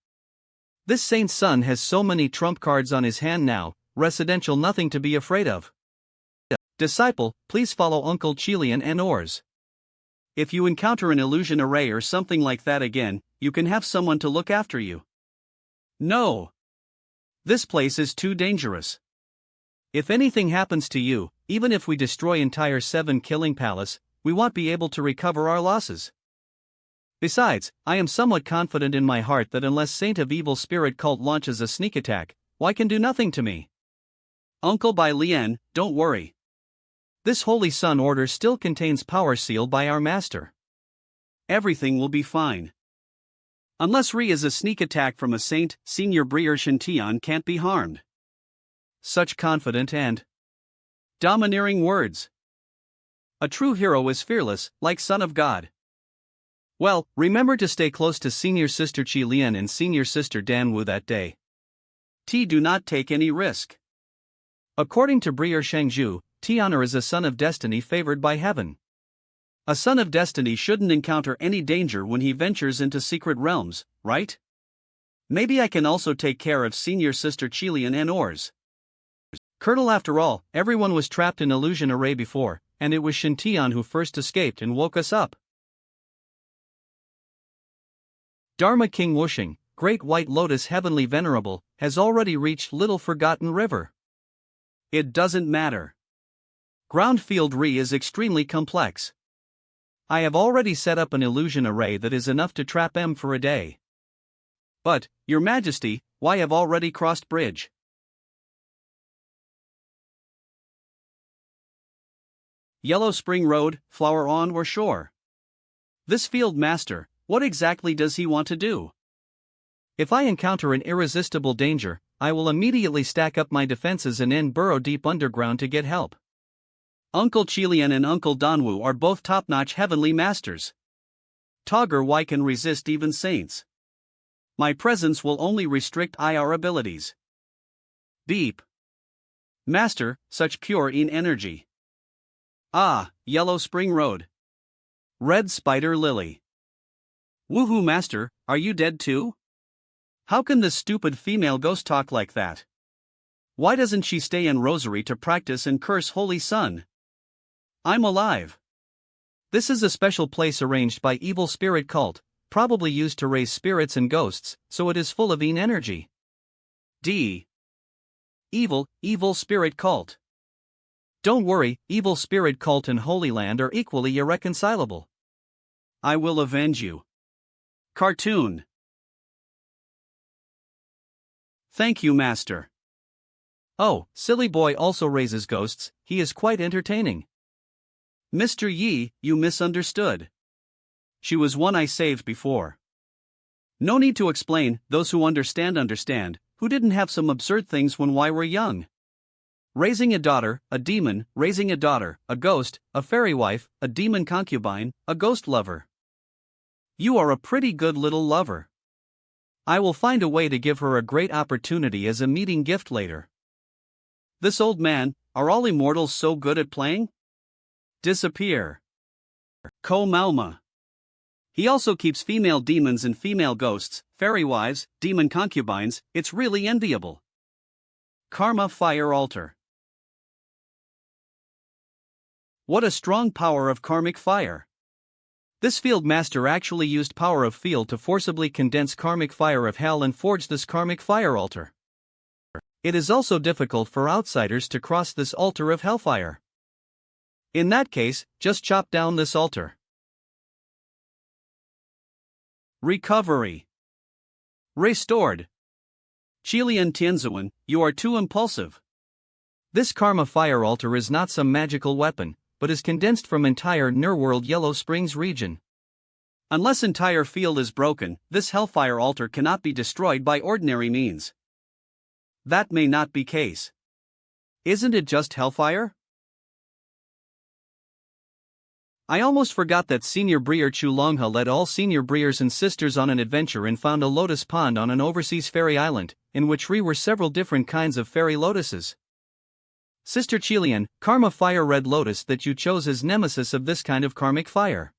This saint's son has so many trump cards on his hand now, residential nothing to be afraid of. Disciple, please follow Uncle Chilian and oars. If you encounter an illusion array or something like that again, you can have someone to look after you. No. This place is too dangerous. If anything happens to you, even if we destroy entire 7 killing palace, we won't be able to recover our losses. Besides, I am somewhat confident in my heart that unless Saint of Evil Spirit Cult launches a sneak attack, why can do nothing to me. Uncle Bai Lian, don't worry. This Holy Sun order still contains power seal by our master. Everything will be fine. Unless Re is a sneak attack from a saint, Senior Brier Shintian can't be harmed. Such confident and domineering words. A true hero is fearless, like Son of God. Well, remember to stay close to Senior Sister Chi Lian and Senior Sister Dan Wu that day. Do not take any risk. According to Brier Shengzhu, Tianer is a son of destiny favored by heaven. A son of destiny shouldn't encounter any danger when he ventures into secret realms, right? Maybe I can also take care of Senior Sister Chilian and oars. Colonel, after all, everyone was trapped in illusion array before, and it was Shintian who first escaped and woke us up. Dharma King Wushing, Great White Lotus Heavenly Venerable, has already reached Little Forgotten River. It doesn't matter. Ground field re is extremely complex. I have already set up an illusion array that is enough to trap M for a day. But, Your Majesty, why have already crossed bridge? Yellow Spring Road, flower on or shore? This field master, what exactly does he want to do? If I encounter an irresistible danger, I will immediately stack up my defenses and burrow deep underground to get help. Uncle Chilian and Uncle Danwu are both top-notch heavenly masters. Togger Y can resist even saints. My presence will only restrict IR abilities. Beep. Master, such pure in energy. Ah, Yellow Spring Road. Red Spider Lily. Woohoo Master, are you dead too? How can this stupid female ghost talk like that? Why doesn't she stay in Rosary to practice and curse Holy Sun? I'm alive. This is a special place arranged by Evil Spirit Cult, probably used to raise spirits and ghosts, so it is full of energy. D. Evil Spirit Cult. Don't worry, Evil Spirit Cult and Holy Land are equally irreconcilable. I will avenge you. Cartoon. Thank you, Master. Oh, Silly Boy also raises ghosts, he is quite entertaining. Mr. Yi, you misunderstood. She was one I saved before. No need to explain, those who understand, who didn't have some absurd things when we were young. Raising a daughter, a demon, raising a daughter, a ghost, a fairy wife, a demon concubine, a ghost lover. You are a pretty good little lover. I will find a way to give her a great opportunity as a meeting gift later. This old man, are all immortals so good at playing? Disappear. Ko Malma. He also keeps female demons and female ghosts, fairy wives, demon concubines, it's really enviable. Karma Fire Altar. What a strong power of karmic fire. This field master actually used power of field to forcibly condense karmic fire of hell and forge this karmic fire altar. It is also difficult for outsiders to cross this altar of hellfire. In that case, just chop down this altar. Recovery. Restored. Chilian Tianzuan, you are too impulsive. This karma fire altar is not some magical weapon, but is condensed from entire Nerworld Yellow Springs region. Unless entire field is broken, this hellfire altar cannot be destroyed by ordinary means. That may not be case. Isn't it just hellfire? I almost forgot that Senior Breer Chulongha led all Senior Breers and sisters on an adventure and found a lotus pond on an overseas fairy island, in which were several different kinds of fairy lotuses. Sister Chilian, Karma Fire Red Lotus that you chose as nemesis of this kind of karmic fire.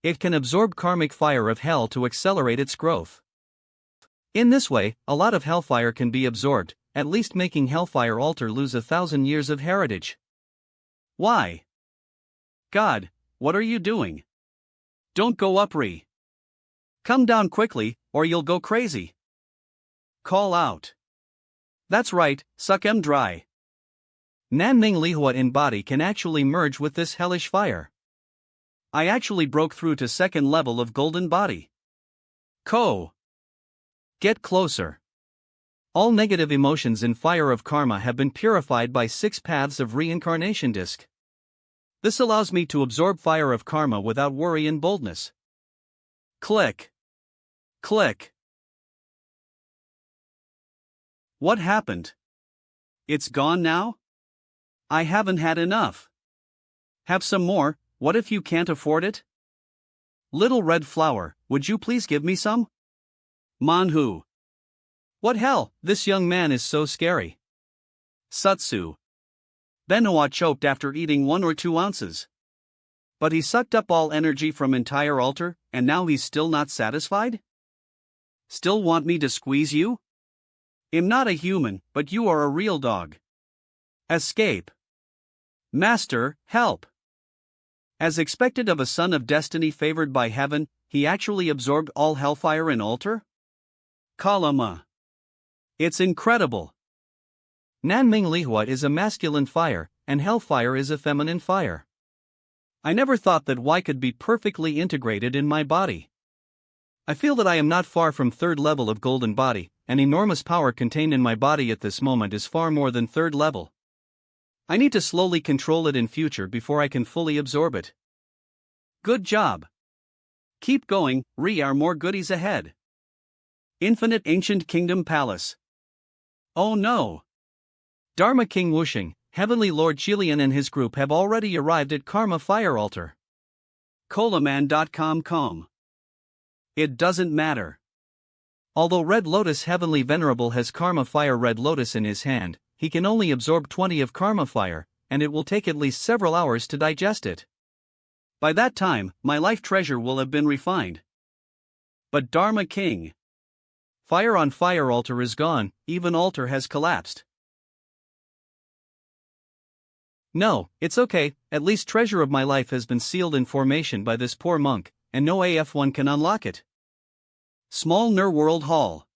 It can absorb karmic fire of hell to accelerate its growth. In this way, a lot of hellfire can be absorbed, at least making hellfire altar lose 1,000 years of heritage. Why? God, what are you doing? Don't go up, Re. Come down quickly, or you'll go crazy. Call out. That's right, suck em dry. Nanming Lihua in body can actually merge with this hellish fire. I actually broke through to second level of golden body. Ko. Get closer. All negative emotions in fire of karma have been purified by 6 paths of reincarnation disc. This allows me to absorb fire of karma without worry and boldness. Click. Click. What happened? It's gone now? I haven't had enough. Have some more, what if you can't afford it? Little red flower, would you please give me some? Manhu. What hell, this young man is so scary. Sutsu. Benoit choked after eating 1 or 2 ounces. But he sucked up all energy from entire altar, and now he's still not satisfied? Still want me to squeeze you? I'm not a human, but you are a real dog. Escape. Master, help. As expected of a son of destiny favored by heaven, he actually absorbed all hellfire in altar? Kalama. It's incredible. Nanming Lihua is a masculine fire, and hellfire is a feminine fire. I never thought that Y could be perfectly integrated in my body. I feel that I am not far from third level of golden body, and enormous power contained in my body at this moment is far more than third level. I need to slowly control it in future before I can fully absorb it. Good job. Keep going, are more goodies ahead. Infinite Ancient Kingdom Palace. Oh no! Dharma King Wuxing, Heavenly Lord Chilian and his group have already arrived at Karma Fire Altar. Colaman.com. It doesn't matter. Although Red Lotus Heavenly Venerable has Karma Fire Red Lotus in his hand, he can only absorb 20 of Karma Fire, and it will take at least several hours to digest it. By that time, my life treasure will have been refined. But Dharma King. Fire on Fire Altar is gone, even altar has collapsed. No, it's okay, at least treasure of my life has been sealed in formation by this poor monk, and no AF1 can unlock it. Small Nerworld Hall.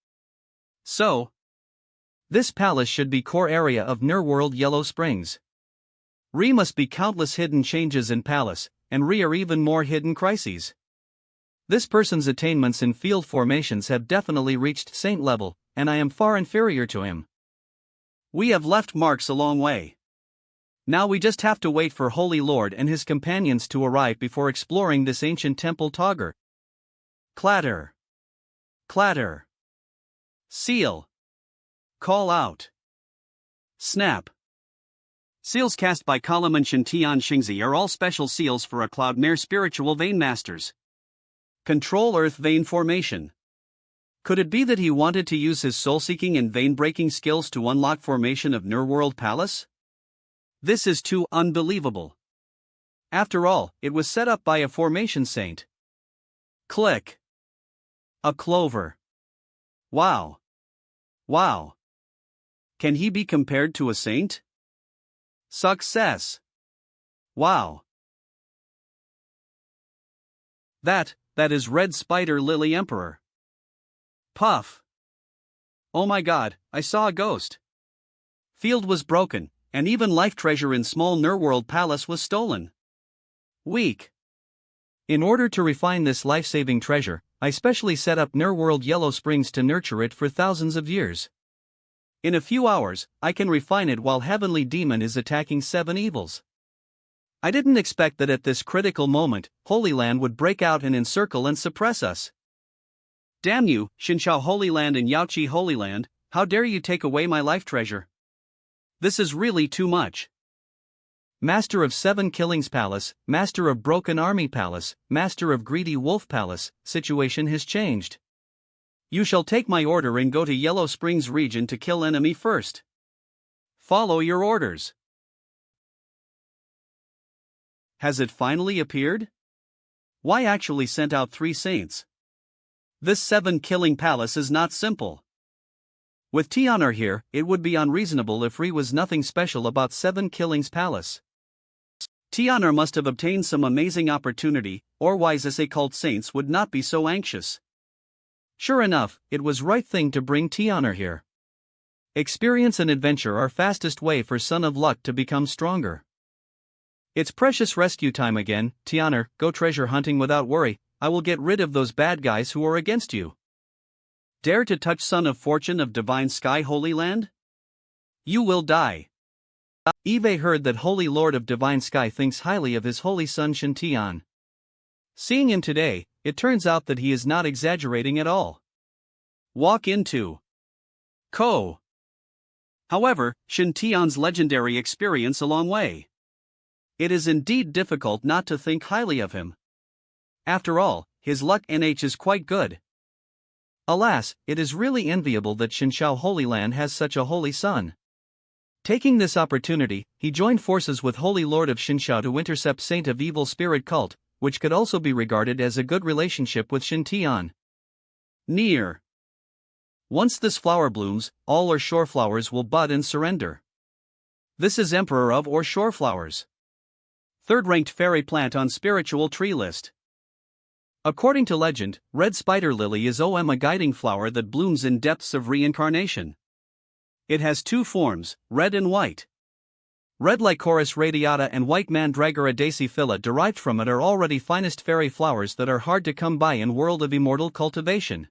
So, this palace should be core area of Nerworld Yellow Springs. Must be countless hidden changes in palace, and are even more hidden crises. This person's attainments in field formations have definitely reached saint level, and I am far inferior to him. We have left marks a long way. Now we just have to wait for Holy Lord and his companions to arrive before exploring this ancient temple Togger. Clatter. Clatter. Seal. Call out. Snap. Seals cast by Kalaman Shintian Xingzi are all special seals for a Cloudmare spiritual vein masters. Control Earth vein formation. Could it be that he wanted to use his soul-seeking and vein-breaking skills to unlock formation of Nerworld Palace? This is too unbelievable. After all, it was set up by a formation saint. Click. A clover. Wow. Wow. Can he be compared to a saint? Success. Wow. That is Red Spider Lily Emperor. Puff. Oh my god, I saw a ghost. Field was broken, and even life treasure in small Nerworld Palace was stolen. Weak. In order to refine this life-saving treasure, I specially set up Nerworld Yellow Springs to nurture it for thousands of years. In a few hours, I can refine it while Heavenly Demon is attacking 7 evils. I didn't expect that at this critical moment, Holy Land would break out and encircle and suppress us. Damn you, Xinshao Holy Land and Yaoqi Holy Land, how dare you take away my life treasure? This is really too much. Master of 7 Killings Palace, Master of Broken Army Palace, Master of Greedy Wolf Palace, situation has changed. You shall take my order and go to Yellow Springs region to kill enemy first. Follow your orders. Has it finally appeared? Why actually sent out 3 saints? This 7 killing palace is not simple. With Tian'er here, it would be unreasonable if was nothing special about 7 Killings Palace. Tian'er must have obtained some amazing opportunity, or wise as cult saints would not be so anxious. Sure enough, it was right thing to bring Tian'er here. Experience and adventure are fastest way for Son of Luck to become stronger. It's precious rescue time again, Tian'er, go treasure hunting without worry, I will get rid of those bad guys who are against you. Dare to touch Son of Fortune of Divine Sky Holy Land? You will die. Eve heard that Holy Lord of Divine Sky thinks highly of his holy son Shintian. Seeing him today, it turns out that he is not exaggerating at all. Walk into Ko. However, Shintian's legendary experience a long way. It is indeed difficult not to think highly of him. After all, his luck NH is quite good. Alas, it is really enviable that Xinshao Holy Land has such a holy son. Taking this opportunity, he joined forces with Holy Lord of Xinshao to intercept Saint of Evil Spirit Cult, which could also be regarded as a good relationship with Shintian. Near. Once this flower blooms, all or shore flowers will bud and surrender. This is Emperor of or shore flowers. 3rd ranked fairy plant on spiritual tree list. According to legend, red spider lily is a guiding flower that blooms in depths of reincarnation. It has two forms, red and white. Red Lycoris radiata and white Mandragora dasyphila derived from it are already finest fairy flowers that are hard to come by in world of immortal cultivation.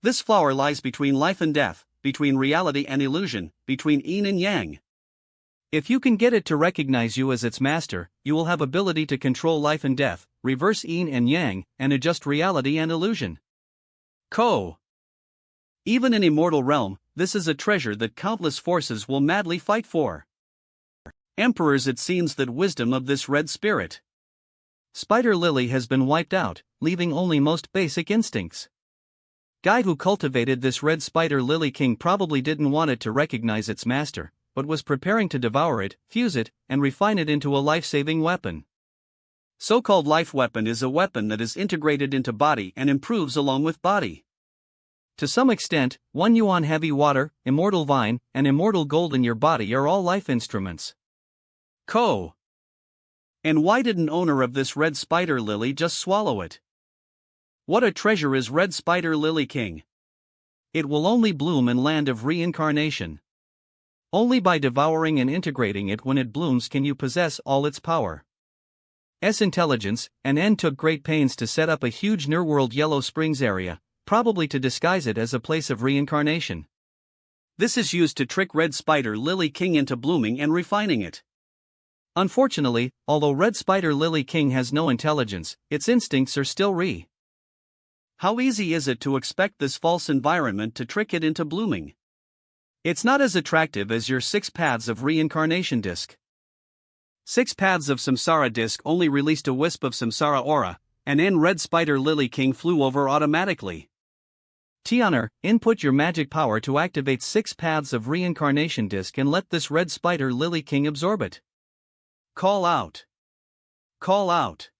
This flower lies between life and death, between reality and illusion, between yin and yang. If you can get it to recognize you as its master, you will have ability to control life and death, reverse yin and yang, and adjust reality and illusion. Even in Immortal Realm, this is a treasure that countless forces will madly fight for. Emperors, it seems that wisdom of this red spirit spider lily has been wiped out, leaving only most basic instincts. Guy who cultivated this red spider lily king probably didn't want it to recognize its master, but was preparing to devour it, fuse it, and refine it into a life-saving weapon. So-called life weapon is a weapon that is integrated into body and improves along with body. To some extent, 1 yuan heavy water, immortal vine, and immortal gold in your body are all life instruments. And why didn't owner of this red spider lily just swallow it? What a treasure is red spider lily king. It will only bloom in land of reincarnation. Only by devouring and integrating it when it blooms can you possess all its power. Intelligence, and N took great pains to set up a huge near-world Yellow Springs area, probably to disguise it as a place of reincarnation. This is used to trick red spider lily king into blooming and refining it. Unfortunately, although red spider lily king has no intelligence, its instincts are still How easy is it to expect this false environment to trick it into blooming? It's not as attractive as your 6 paths of reincarnation disc. 6 paths of samsara disc only released a wisp of samsara aura, and N red spider lily king flew over automatically. Tianer, input your magic power to activate 6 paths of reincarnation disc and let this red spider lily king absorb it. Call out. Call out.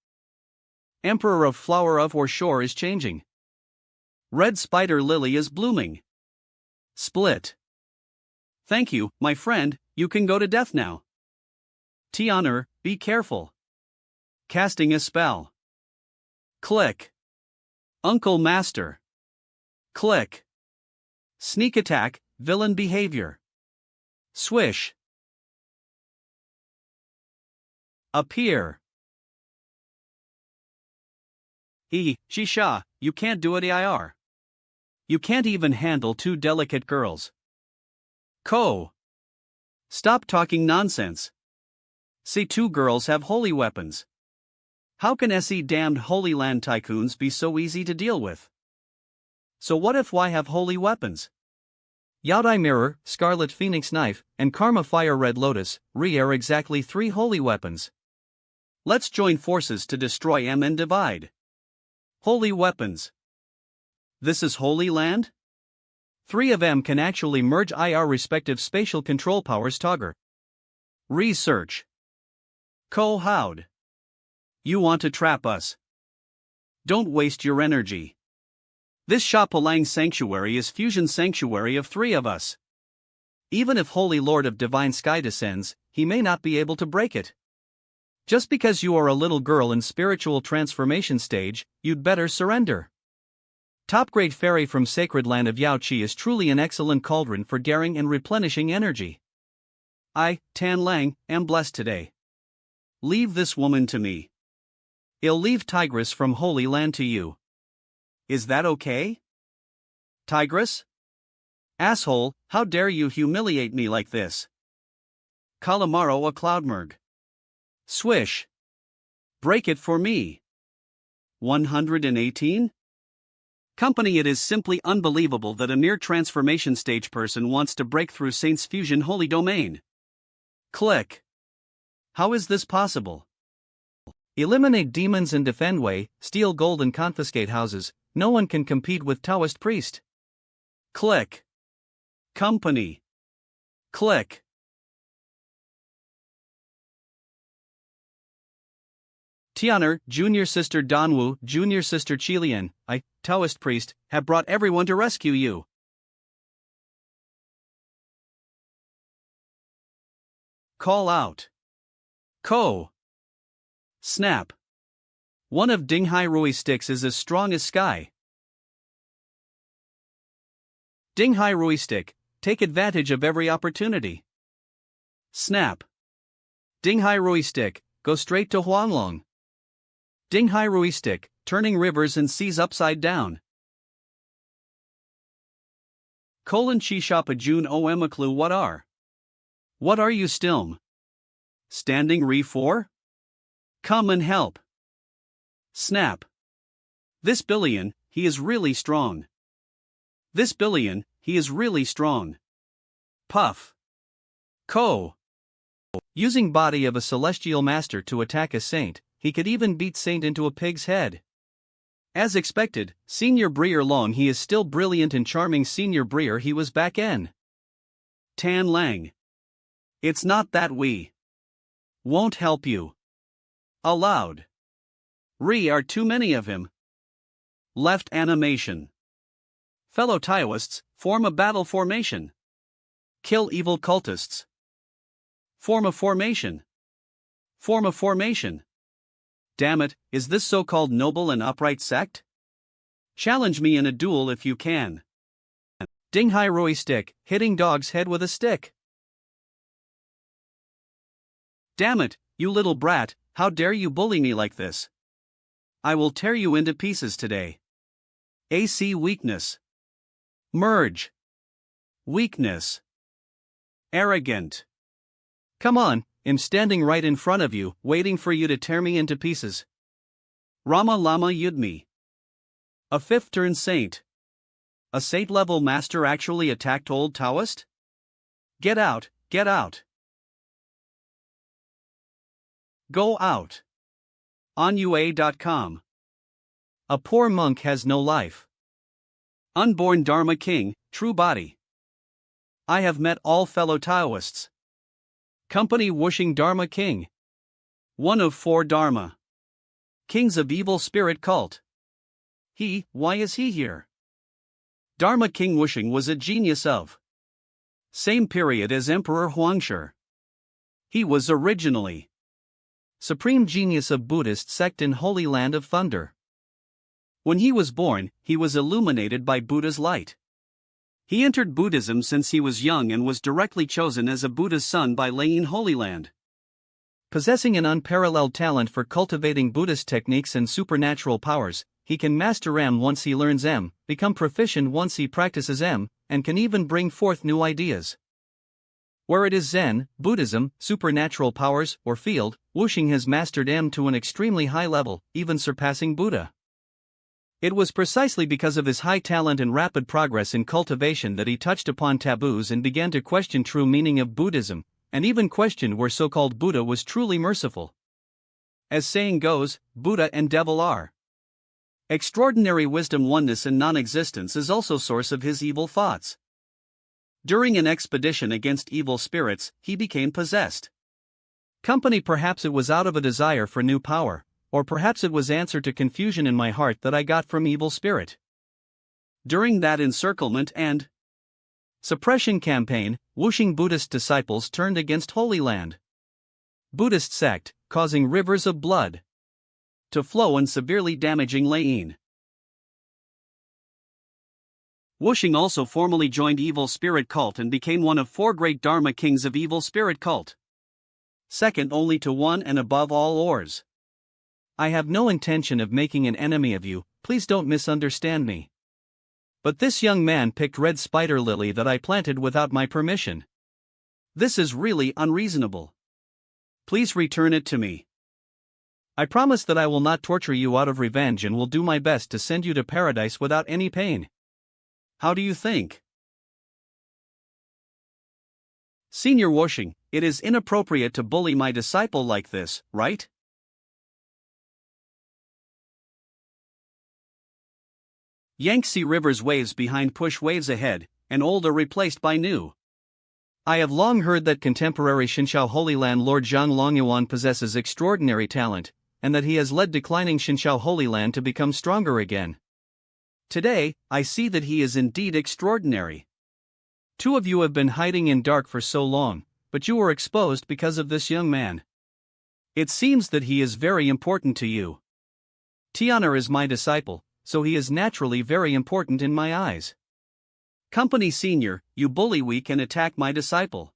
Emperor of flower of or shore is changing. Red spider lily is blooming. Split. Thank you, my friend, you can go to death now. Tianer, be careful. Casting a spell. Click. Uncle Master. Click. Sneak attack, villain behavior. Swish. Appear. Shisha, you can't do it EIR. You can't even handle 2 delicate girls. Stop talking nonsense. See, 2 girls have holy weapons. How can SE damned Holy Land tycoons be so easy to deal with? So what if Y have holy weapons? Yaodai Mirror, Scarlet Phoenix Knife, and Karma Fire Red Lotus, are exactly 3 holy weapons. Let's join forces to destroy M and divide. Holy weapons. This is Holy Land? 3 of M can actually merge IR respective spatial control powers Togger. Research. How'd? You want to trap us? Don't waste your energy. This Shapalang Sanctuary is fusion sanctuary of 3 of us. Even if Holy Lord of Divine Sky descends, he may not be able to break it. Just because you are a little girl in spiritual transformation stage, you'd better surrender. Top-grade fairy from sacred land of Yaoqi is truly an excellent cauldron for daring and replenishing energy. I, Tan Lang, am blessed today. Leave this woman to me. I'll leave Tigress from Holy Land to you. Is that okay? Tigress? Asshole, how dare you humiliate me like this? Calamaro a Cloudmerg. Swish. Break it for me. 118? Company, it is simply unbelievable that a near transformation stage person wants to break through Saint's fusion holy domain. Click. How is this possible? Eliminate demons and defend way, steal gold and confiscate houses, no one can compete with Taoist priest. Click. Company. Click. Tianer, Junior Sister Danwu, Junior Sister Chilian, Taoist priest, have brought everyone to rescue you. Call out. Snap. One of Dinghai Rui sticks is as strong as sky. Dinghai Rui stick, take advantage of every opportunity. Snap. Dinghai Rui stick, go straight to Huanglong. Dinghai Rui stick, turning rivers and seas upside down. Colon chi shapa jun oemaklu what are? What are you stilm? Standing re for? Come and help. Snap. This billion, he is really strong. This billion, he is really strong. Puff. Ko. Using body of a celestial master to attack a saint, he could even beat saint into a pig's head. As expected, Senior Breer Long he is still brilliant and charming Senior Breer he was back in. Tan Lang. It's not that we won't help you. Aloud. Re are too many of him. Left animation. Fellow Taoists, form a battle formation. Kill evil cultists. Form a formation. Form a formation. Damn it, is this so-called noble and upright sect? Challenge me in a duel if you can. Dinghai Rui stick, hitting dog's head with a stick. Damn it, you little brat, how dare you bully me like this? I will tear you into pieces today. AC weakness. Merge. Weakness. Arrogant. Come on, I'm standing right in front of you, waiting for you to tear me into pieces. Rama Lama Yudmi. A fifth turn saint. A saint-level master actually attacked old Taoist? Get out, get out. Go out. onua.com. A poor monk has no life. Unborn Dharma King, true body. I have met all fellow Taoists. Company whooshing Dharma King. One of 4 Dharma Kings of evil spirit cult. Why is he here? Dharma King whooshing was a genius of same period as Emperor Huangshi. He was originally supreme genius of Buddhist sect in Holy Land of Thunder. When he was born, he was illuminated by Buddha's light. He entered Buddhism since he was young and was directly chosen as a Buddha's son by Lain Holy Land. Possessing an unparalleled talent for cultivating Buddhist techniques and supernatural powers, he can master M once he learns M, become proficient once he practices M, and can even bring forth new ideas. Where it is Zen, Buddhism, supernatural powers, or field, whooshing has mastered M to an extremely high level, even surpassing Buddha. It was precisely because of his high talent and rapid progress in cultivation that he touched upon taboos and began to question true meaning of Buddhism, and even questioned where so-called Buddha was truly merciful. As saying goes, Buddha and devil are. Extraordinary wisdom, oneness and non-existence is also source of his evil thoughts. During an expedition against evil spirits, he became possessed. Company perhaps it was out of a desire for new power, or perhaps it was answer to confusion in my heart that I got from evil spirit. During that encirclement and suppression campaign, whooshing Buddhist disciples turned against Holy Land. Buddhist sect, causing rivers of blood to flow and severely damaging Lain. Whooshing also formally joined evil spirit cult and became one of 4 great Dharma kings of evil spirit cult. Second only to one and above all ors. I have no intention of making an enemy of you, please don't misunderstand me. But this young man picked red spider lily that I planted without my permission. This is really unreasonable. Please return it to me. I promise that I will not torture you out of revenge and will do my best to send you to paradise without any pain. How do you think? Senior whooshing, it is inappropriate to bully my disciple like this, right? Yangtze River's waves behind push waves ahead, and old are replaced by new. I have long heard that contemporary Xinshao Holy Land Lord Zhang Longyuan possesses extraordinary talent, and that he has led declining Xinshao Holy Land to become stronger again. Today, I see that he is indeed extraordinary. 2 of you have been hiding in dark for so long, but you were exposed because of this young man. It seems that he is very important to you. Tiana is my disciple, so he is naturally very important in my eyes. Company senior, you bully, we can attack my disciple.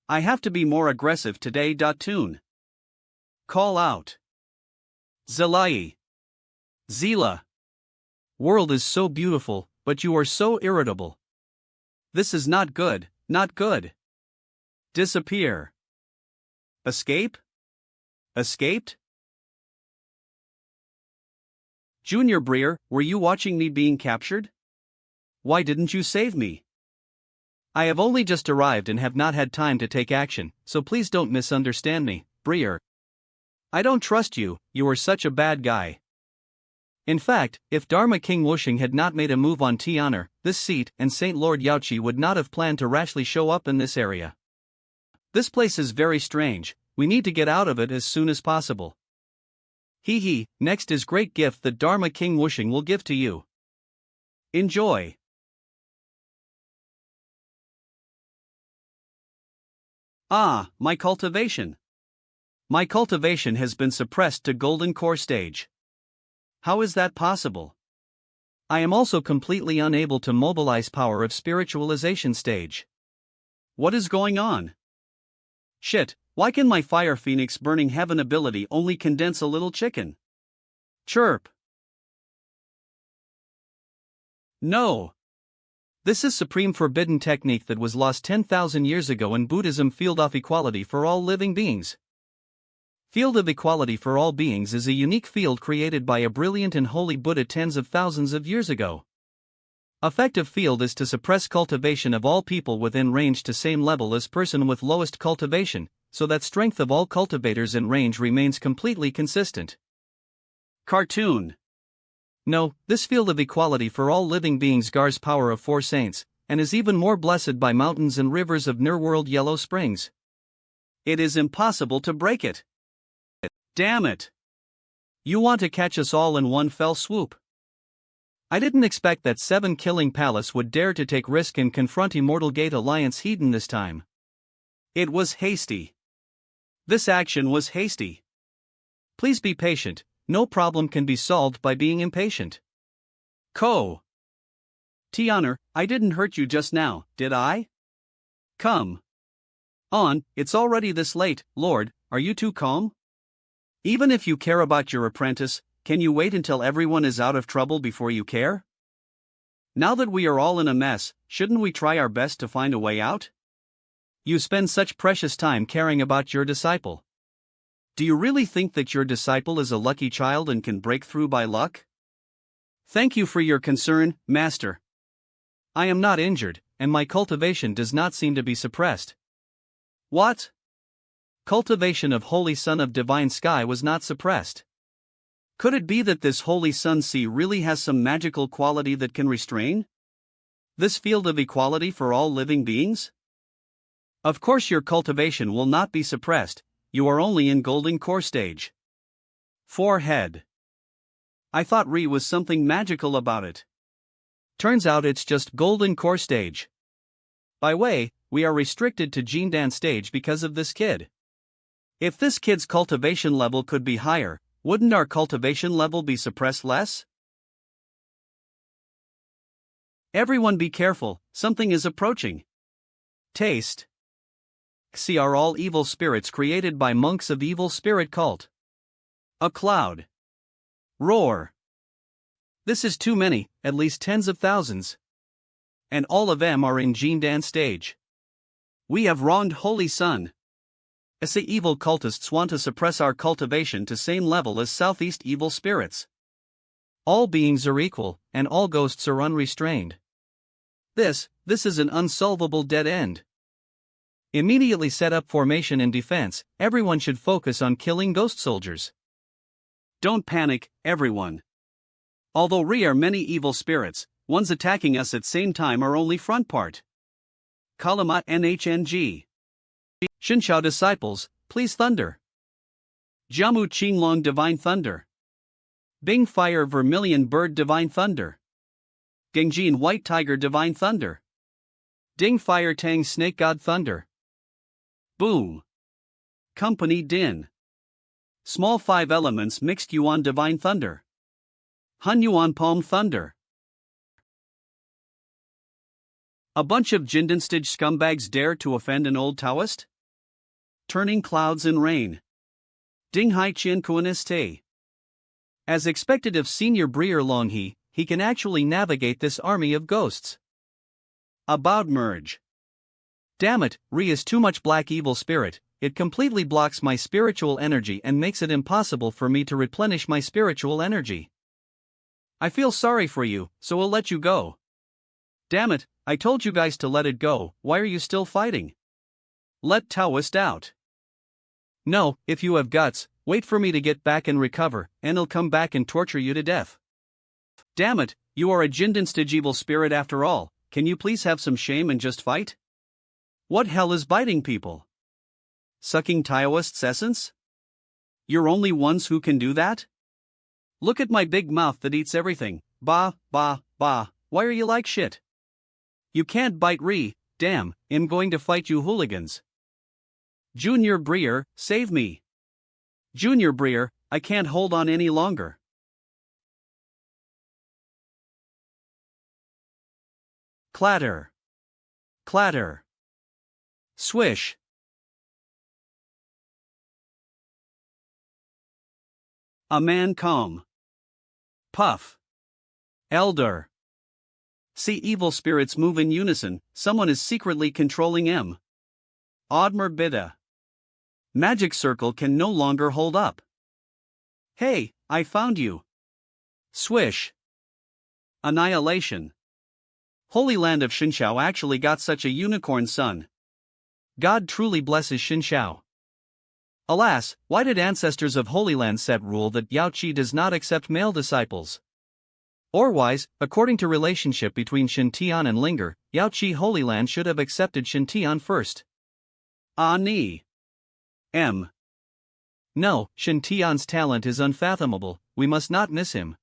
I have to be more aggressive today. Tune. Call out. Zelai. Zila. World is so beautiful, but you are so irritable. This is not good, not good. Disappear. Escape? Escaped? Junior Breer, were you watching me being captured? Why didn't you save me? I have only just arrived and have not had time to take action, so please don't misunderstand me, Breer. I don't trust you, you are such a bad guy. In fact, if Dharma King Wushing had not made a move on Tianer, this seat and Saint Lord Yaoqi would not have planned to rashly show up in this area. This place is very strange, we need to get out of it as soon as possible. Hee, next is great gift that Dharma King Wushing will give to you. Enjoy. Ah, my cultivation. My cultivation has been suppressed to golden core stage. How is that possible? I am also completely unable to mobilize power of spiritualization stage. What is going on? Shit, why can my Fire Phoenix Burning Heaven ability only condense a little chicken? Chirp. No. This is supreme forbidden technique that was lost 10,000 years ago in Buddhism. Field of equality for all living beings. Field of equality for all beings is a unique field created by a brilliant and holy Buddha tens of thousands of years ago. Effective field is to suppress cultivation of all people within range to same level as person with lowest cultivation, so that strength of all cultivators in range remains completely consistent. Cartoon. No, this field of equality for all living beings guards power of 4 saints, and is even more blessed by mountains and rivers of near-world yellow springs. It is impossible to break it. Damn it. You want to catch us all in one fell swoop. I didn't expect that 7 Killing Palace would dare to take risk and confront Immortal Gate Alliance Hedon this time. It was hasty. This action was hasty. Please be patient, no problem can be solved by being impatient. Tianer, I didn't hurt you just now, did I? Come on, it's already this late, Lord, are you too calm? Even if you care about your apprentice, can you wait until everyone is out of trouble before you care? Now that we are all in a mess, shouldn't we try our best to find a way out? You spend such precious time caring about your disciple. Do you really think that your disciple is a lucky child and can break through by luck? Thank you for your concern, Master. I am not injured, and my cultivation does not seem to be suppressed. What? Cultivation of Holy Son of Divine Sky was not suppressed. Could it be that this Holy Sun Sea really has some magical quality that can restrain this field of equality for all living beings? Of course your cultivation will not be suppressed, you are only in golden core stage. Forehead. I thought Re was something magical about it. Turns out it's just golden core stage. By way, we are restricted to Jindan stage because of this kid. If this kid's cultivation level could be higher, wouldn't our cultivation level be suppressed less? Everyone be careful, something is approaching. Taste. Xi are all evil spirits created by monks of evil spirit cult. A cloud. Roar. This is too many, at least tens of thousands. And all of them are in Jindan stage. We have wronged Holy Sun. The evil cultists want to suppress our cultivation to same level as Southeast evil spirits. All beings are equal, and all ghosts are unrestrained. This is an unsolvable dead end. Immediately set up formation and defense, everyone should focus on killing ghost soldiers. Don't panic, everyone. Although Re are many evil spirits, ones attacking us at same time are only front part. Kalamat NHNG. Shinshao disciples, please thunder. Jamu Qinglong divine thunder. Bing Fire Vermilion Bird divine thunder. Gengjin White Tiger divine thunder. Ding Fire Tang Snake God thunder. Boom. Company Din. Small 5 elements mixed Yuan divine thunder. Hun Yuan palm thunder. A bunch of Jindanstage scumbags dare to offend an old Taoist? Turning clouds in rain. Ding Hai Chien Kuaniste. As expected of Senior Breer Longhe, he can actually navigate this army of ghosts. A bowed merge. Damn it, Re is too much black evil spirit, it completely blocks my spiritual energy and makes it impossible for me to replenish my spiritual energy. I feel sorry for you, so I'll let you go. Damn it, I told you guys to let it go, why are you still fighting? Let Taoist out. No, if you have guts, wait for me to get back and recover, and I'll come back and torture you to death. Damn it, you are a Jindanstage evil spirit after all, can you please have some shame and just fight? What hell is biting people? Sucking Taoist's essence? You're only ones who can do that? Look at my big mouth that eats everything, bah, bah, bah, why are you like shit? You can't bite Re, damn, I'm going to fight you hooligans. Junior Breer, save me. Junior Breer, I can't hold on any longer. Clatter. Clatter. Swish. A man calm. Puff. Elder. See evil spirits move in unison, someone is secretly controlling M. Oddmer Bidda. Magic circle can no longer hold up. Hey, I found you. Swish. Annihilation. Holy Land of Shinshao actually got such a unicorn son. God truly blesses Shinshao. Alas, why did ancestors of Holy Land set rule that Yao Qi does not accept male disciples? Or-wise, according to relationship between Shintian and Linger, Yao Qi Holy Land should have accepted Shintian first. Ni. M. No, Shintian's talent is unfathomable, we must not miss him.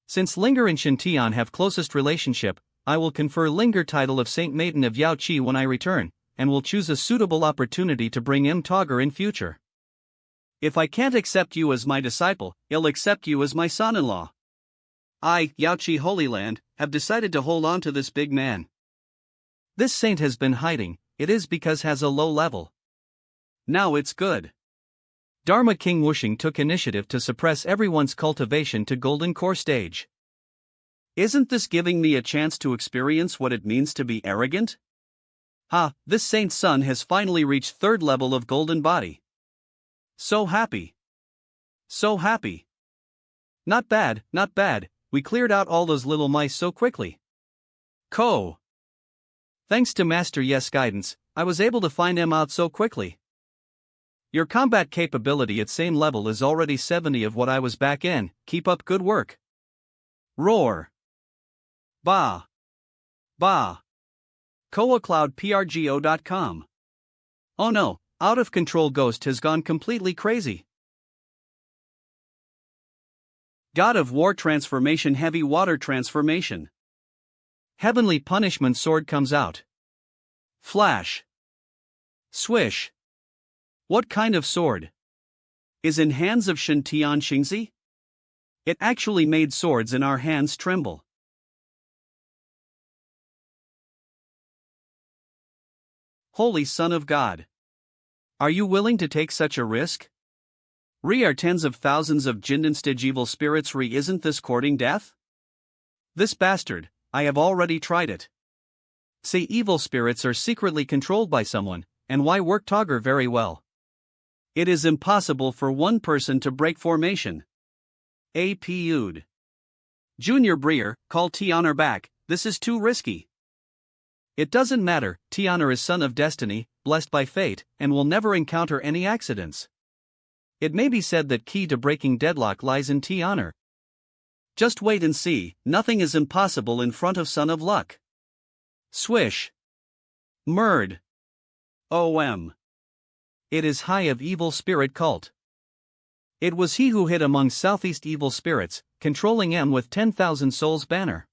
Since Linger and Shintian have closest relationship, I will confer Linger title of Saint Maiden of Yao Qi when I return, and will choose a suitable opportunity to bring M. Togger in future. If I can't accept you as my disciple, I'll accept you as my son-in-law. I, Yao Qi Holy Land, have decided to hold on to this big man. This saint has been hiding, it is because has a low level. Now it's good. Dharma King Wuxing took initiative to suppress everyone's cultivation to golden core stage. Isn't this giving me a chance to experience what it means to be arrogant? Ha, this saint's son has finally reached 3rd level of golden body. So happy. So happy. Not bad, not bad, we cleared out all those little mice so quickly. Thanks to Master Yes guidance, I was able to find him out so quickly. Your combat capability at same level is already 70 of what I was back in, keep up good work. Roar. Bah. Bah. KoaCloudPRGO.com. Oh no, out of control ghost has gone completely crazy. God of War transformation heavy water transformation. Heavenly punishment sword comes out. Flash. Swish. What kind of sword? Is in hands of Shintian Xingzi? It actually made swords in our hands tremble. Holy Son of God. Are you willing to take such a risk? Re are tens of thousands of Jindanstage evil spirits. Re isn't this courting death? This bastard, I have already tried it. Say evil spirits are secretly controlled by someone, and why work Togger very well. It is impossible for one person to break formation. APU'd. Junior Breer, call Tianer back, this is too risky. It doesn't matter, Tianer is son of destiny, blessed by fate, and will never encounter any accidents. It may be said that key to breaking deadlock lies in Tianer. Just wait and see, nothing is impossible in front of Son of Luck. Swish. Murd. OM. It is High of Evil Spirit Cult. It was he who hid among Southeast evil spirits, controlling M with 10,000 souls banner.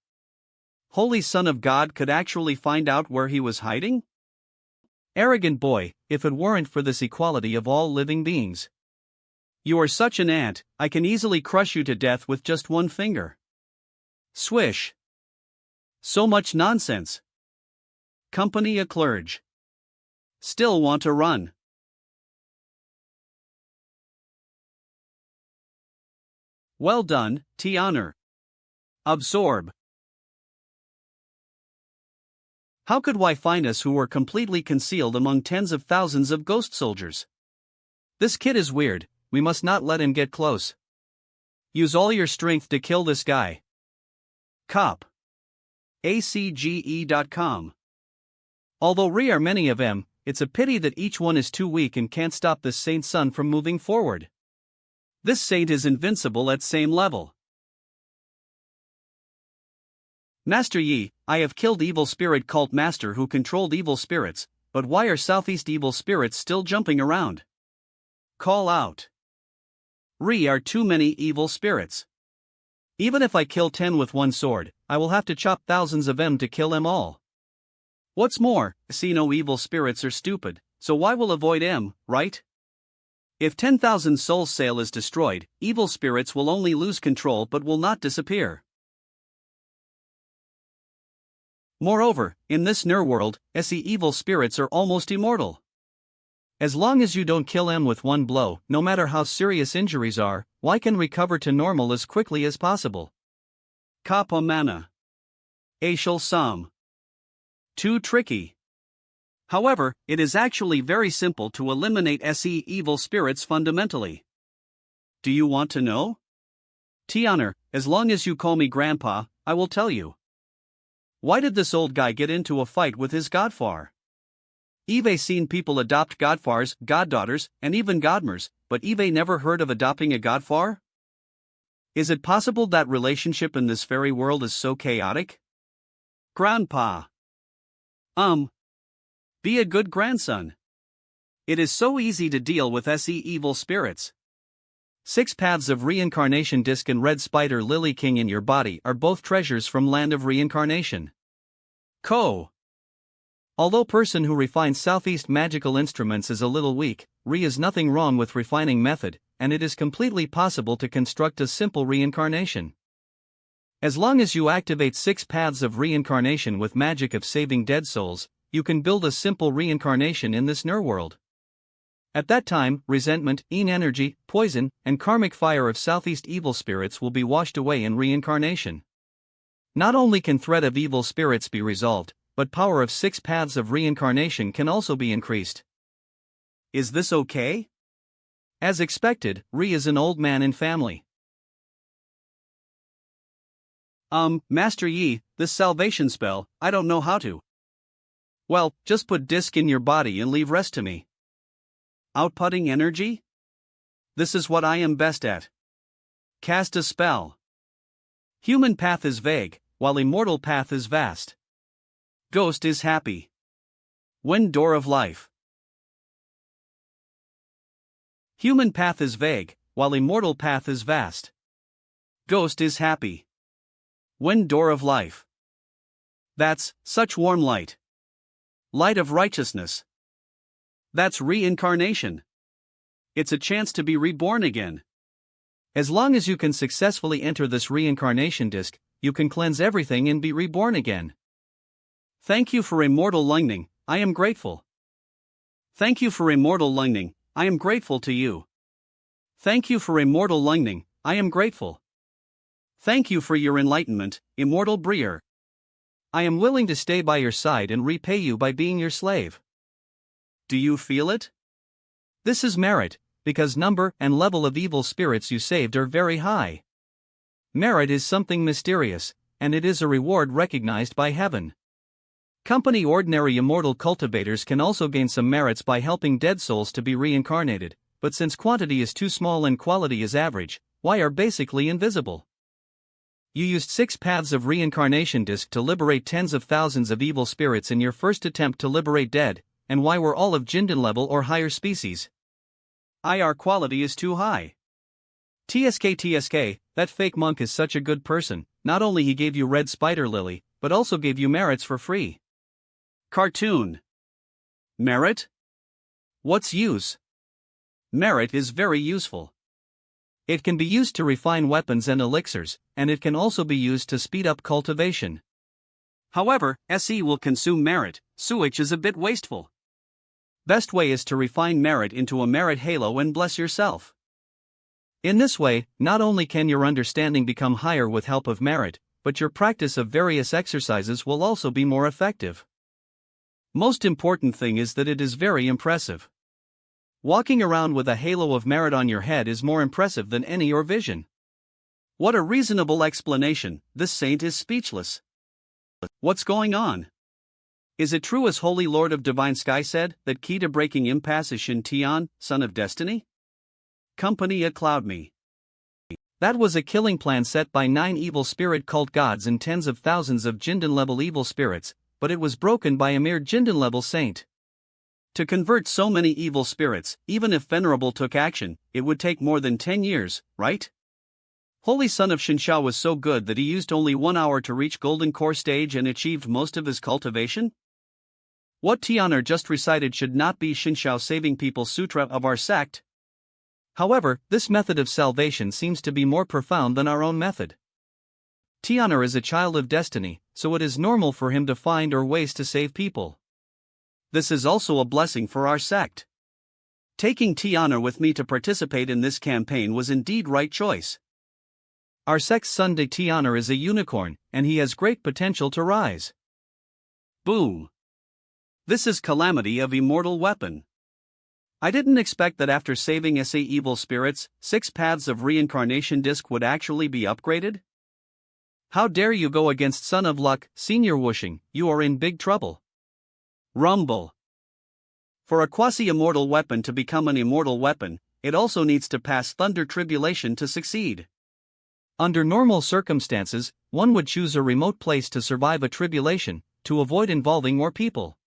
Holy Son of God could actually find out where he was hiding? Arrogant boy, if it weren't for this equality of all living beings. You are such an ant, I can easily crush you to death with just one finger. Swish. So much nonsense. Company a clergy. Still want to run. Well done, T-honor. Absorb. How could we find us who were completely concealed among tens of thousands of ghost soldiers? This kid is weird, we must not let him get close. Use all your strength to kill this guy. Cop. ACGE.com. Although re are many of them, it's a pity that each one is too weak and can't stop this saint's son from moving forward. This saint is invincible at same level. Master Yi, I have killed evil spirit cult master who controlled evil spirits, but why are southeast evil spirits still jumping around? Call out. Re are too many evil spirits. Even if I kill 10 with one sword, I will have to chop thousands of them to kill them all. What's more, see no evil spirits are stupid, so why will avoid them, right? If 10,000 souls sail is destroyed, evil spirits will only lose control but will not disappear. Moreover, in this Ner world, SE evil spirits are almost immortal. As long as you don't kill them with one blow, no matter how serious injuries are, why can recover to normal as quickly as possible. Kappa mana. Ashal Sam. Too tricky. However, it is actually very simple to eliminate SE evil spirits fundamentally. Do you want to know? T-honor, as long as you call me grandpa, I will tell you. Why did this old guy get into a fight with his godfar? Eve seen people adopt godfars, goddaughters, and even godmers, but Eve never heard of adopting a godfar? Is it possible that relationship in this fairy world is so chaotic? Grandpa. Be a good grandson. It is so easy to deal with SE evil spirits. 6 paths of reincarnation disc and red spider lily king in your body are both treasures from land of reincarnation. Although person who refines southeast magical instruments is a little weak, is nothing wrong with refining method, and it is completely possible to construct a simple reincarnation. As long as you activate 6 paths of reincarnation with magic of saving dead souls, you can build a simple reincarnation in this Ner world. At that time, resentment, energy, poison, and karmic fire of southeast evil spirits will be washed away in reincarnation. Not only can threat of evil spirits be resolved, but power of 6 paths of reincarnation can also be increased. Is this okay? As expected, Re is an old man in family. Master Yi, this salvation spell, I don't know how to. Well, just put disc in your body and leave rest to me. Outputting energy? This is what I am best at. Cast a spell. Human path is vague, while immortal path is vast. Ghost is happy. When door of life. Human path is vague, while immortal path is vast. Ghost is happy. When door of life. That's such warm light. Light of righteousness. That's reincarnation. It's a chance to be reborn again. As long as you can successfully enter this reincarnation disc, you can cleanse everything and be reborn again. Thank you for immortal lightning, I am grateful. Thank you for immortal lightning, I am grateful to you. Thank you for immortal lightning, I am grateful. Thank you for your enlightenment, immortal Breer. I am willing to stay by your side and repay you by being your slave. Do you feel it? This is merit, because number and level of evil spirits you saved are very high. Merit is something mysterious, and it is a reward recognized by heaven. Company ordinary immortal cultivators can also gain some merits by helping dead souls to be reincarnated, but since quantity is too small and quality is average, why are basically invisible. You used 6 paths of reincarnation disc to liberate tens of thousands of evil spirits in your first attempt to liberate dead, and why were all of Jindan level or higher species? IR quality is too high. TSK, that fake monk is such a good person, not only he gave you red spider lily, but also gave you merits for free. Cartoon. Merit? What's use? Merit is very useful. It can be used to refine weapons and elixirs, and it can also be used to speed up cultivation. However, SE will consume merit, which is a bit wasteful. Best way is to refine merit into a merit halo and bless yourself. In this way, not only can your understanding become higher with help of merit, but your practice of various exercises will also be more effective. Most important thing is that it is very impressive. Walking around with a halo of merit on your head is more impressive than any your vision. What a reasonable explanation, this saint is speechless. What's going on? Is it true as Holy Lord of Divine Sky said, that key to breaking impasse is Shin Tian, son of destiny? Company a cloud me. That was a killing plan set by 9 evil spirit cult gods and tens of thousands of Jindan-level evil spirits, but it was broken by a mere Jindan-level saint. To convert so many evil spirits, even if Venerable took action, it would take more than 10 years, right? Holy Son of Shinshao was so good that he used only 1 hour to reach Golden Core stage and achieved most of his cultivation? What Tianer just recited should not be Shinshao saving people sutra of our sect. However, this method of salvation seems to be more profound than our own method. Tianer is a child of destiny, so it is normal for him to find ways to save people. This is also a blessing for our sect. Taking Tianer with me to participate in this campaign was indeed right choice. Our sect's Sunday Tianer is a unicorn, and he has great potential to rise. Boom. This is Calamity of Immortal Weapon. I didn't expect that after saving SA evil spirits, 6 paths of reincarnation disc would actually be upgraded. How dare you go against Son of Luck, Senior Whooshing, you are in big trouble. Rumble. For a quasi-immortal weapon to become an immortal weapon, it also needs to pass Thunder Tribulation to succeed. Under normal circumstances, one would choose a remote place to survive a tribulation, to avoid involving more people.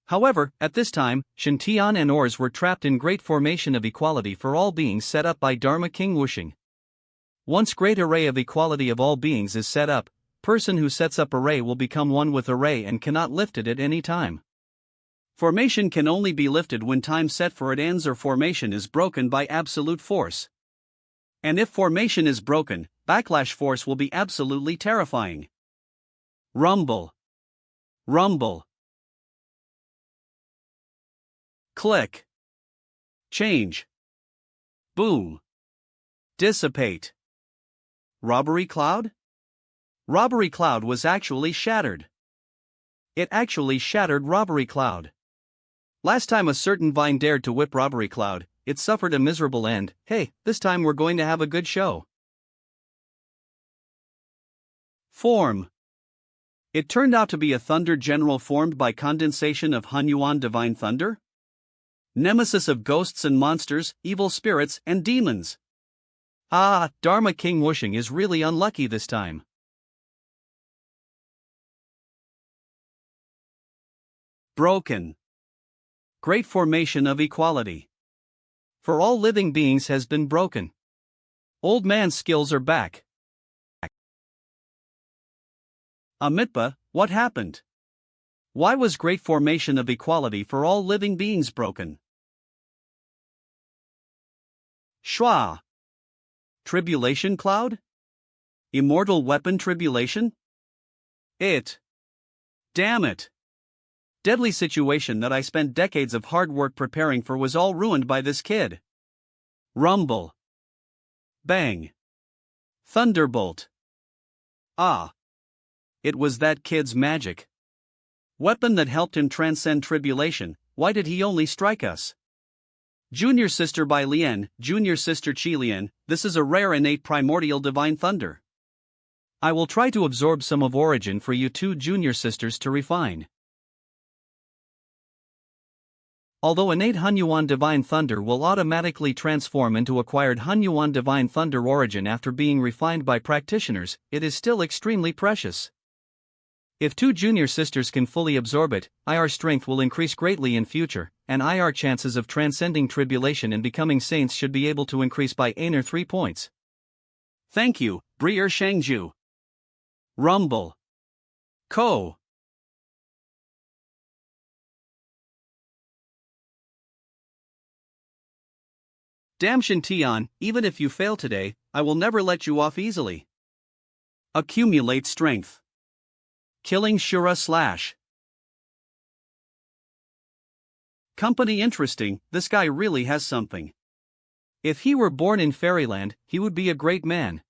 However, at this time, Shintian and Ors were trapped in great formation of equality for all beings set up by Dharma King Whooshing. Once great array of equality of all beings is set up, person who sets up array will become one with array and cannot lift it at any time. Formation can only be lifted when time set for it ends or formation is broken by absolute force. And if formation is broken, backlash force will be absolutely terrifying. Rumble. Rumble. Click. Change. Boom. Dissipate. Robbery cloud? Robbery cloud was actually shattered. It actually shattered robbery cloud. Last time a certain vine dared to whip robbery cloud, it suffered a miserable end. Hey, this time we're going to have a good show. Form. It turned out to be a thunder general formed by condensation of Hunyuan divine thunder? Nemesis of ghosts and monsters, evil spirits and demons. Ah, Dharma King Whooshing is really unlucky this time. Broken. Great formation of equality. For all living beings has been broken. Old man's skills are back. Amitba, what happened? Why was great formation of equality for all living beings broken? Shwa. Tribulation cloud? Immortal weapon tribulation? Damn it. Deadly situation that I spent decades of hard work preparing for was all ruined by this kid. Rumble. Bang. Thunderbolt. Ah. It was that kid's magic. Weapon that helped him transcend tribulation. Why did he only strike us? Junior Sister by Lien, Junior Sister Chi Lien, this is a rare innate primordial divine thunder. I will try to absorb some of origin for you 2 junior sisters to refine. Although innate Hunyuan divine thunder will automatically transform into acquired Hunyuan divine thunder origin after being refined by practitioners, it is still extremely precious. If 2 junior sisters can fully absorb it, IR strength will increase greatly in future, and IR chances of transcending tribulation and becoming saints should be able to increase by 3 points. Thank you, Brier Shangju. Rumble. Ko. Damshin Tian, even if you fail today, I will never let you off easily. Accumulate strength. Killing Shura / Company interesting, this guy really has something. If he were born in fairyland, he would be a great man.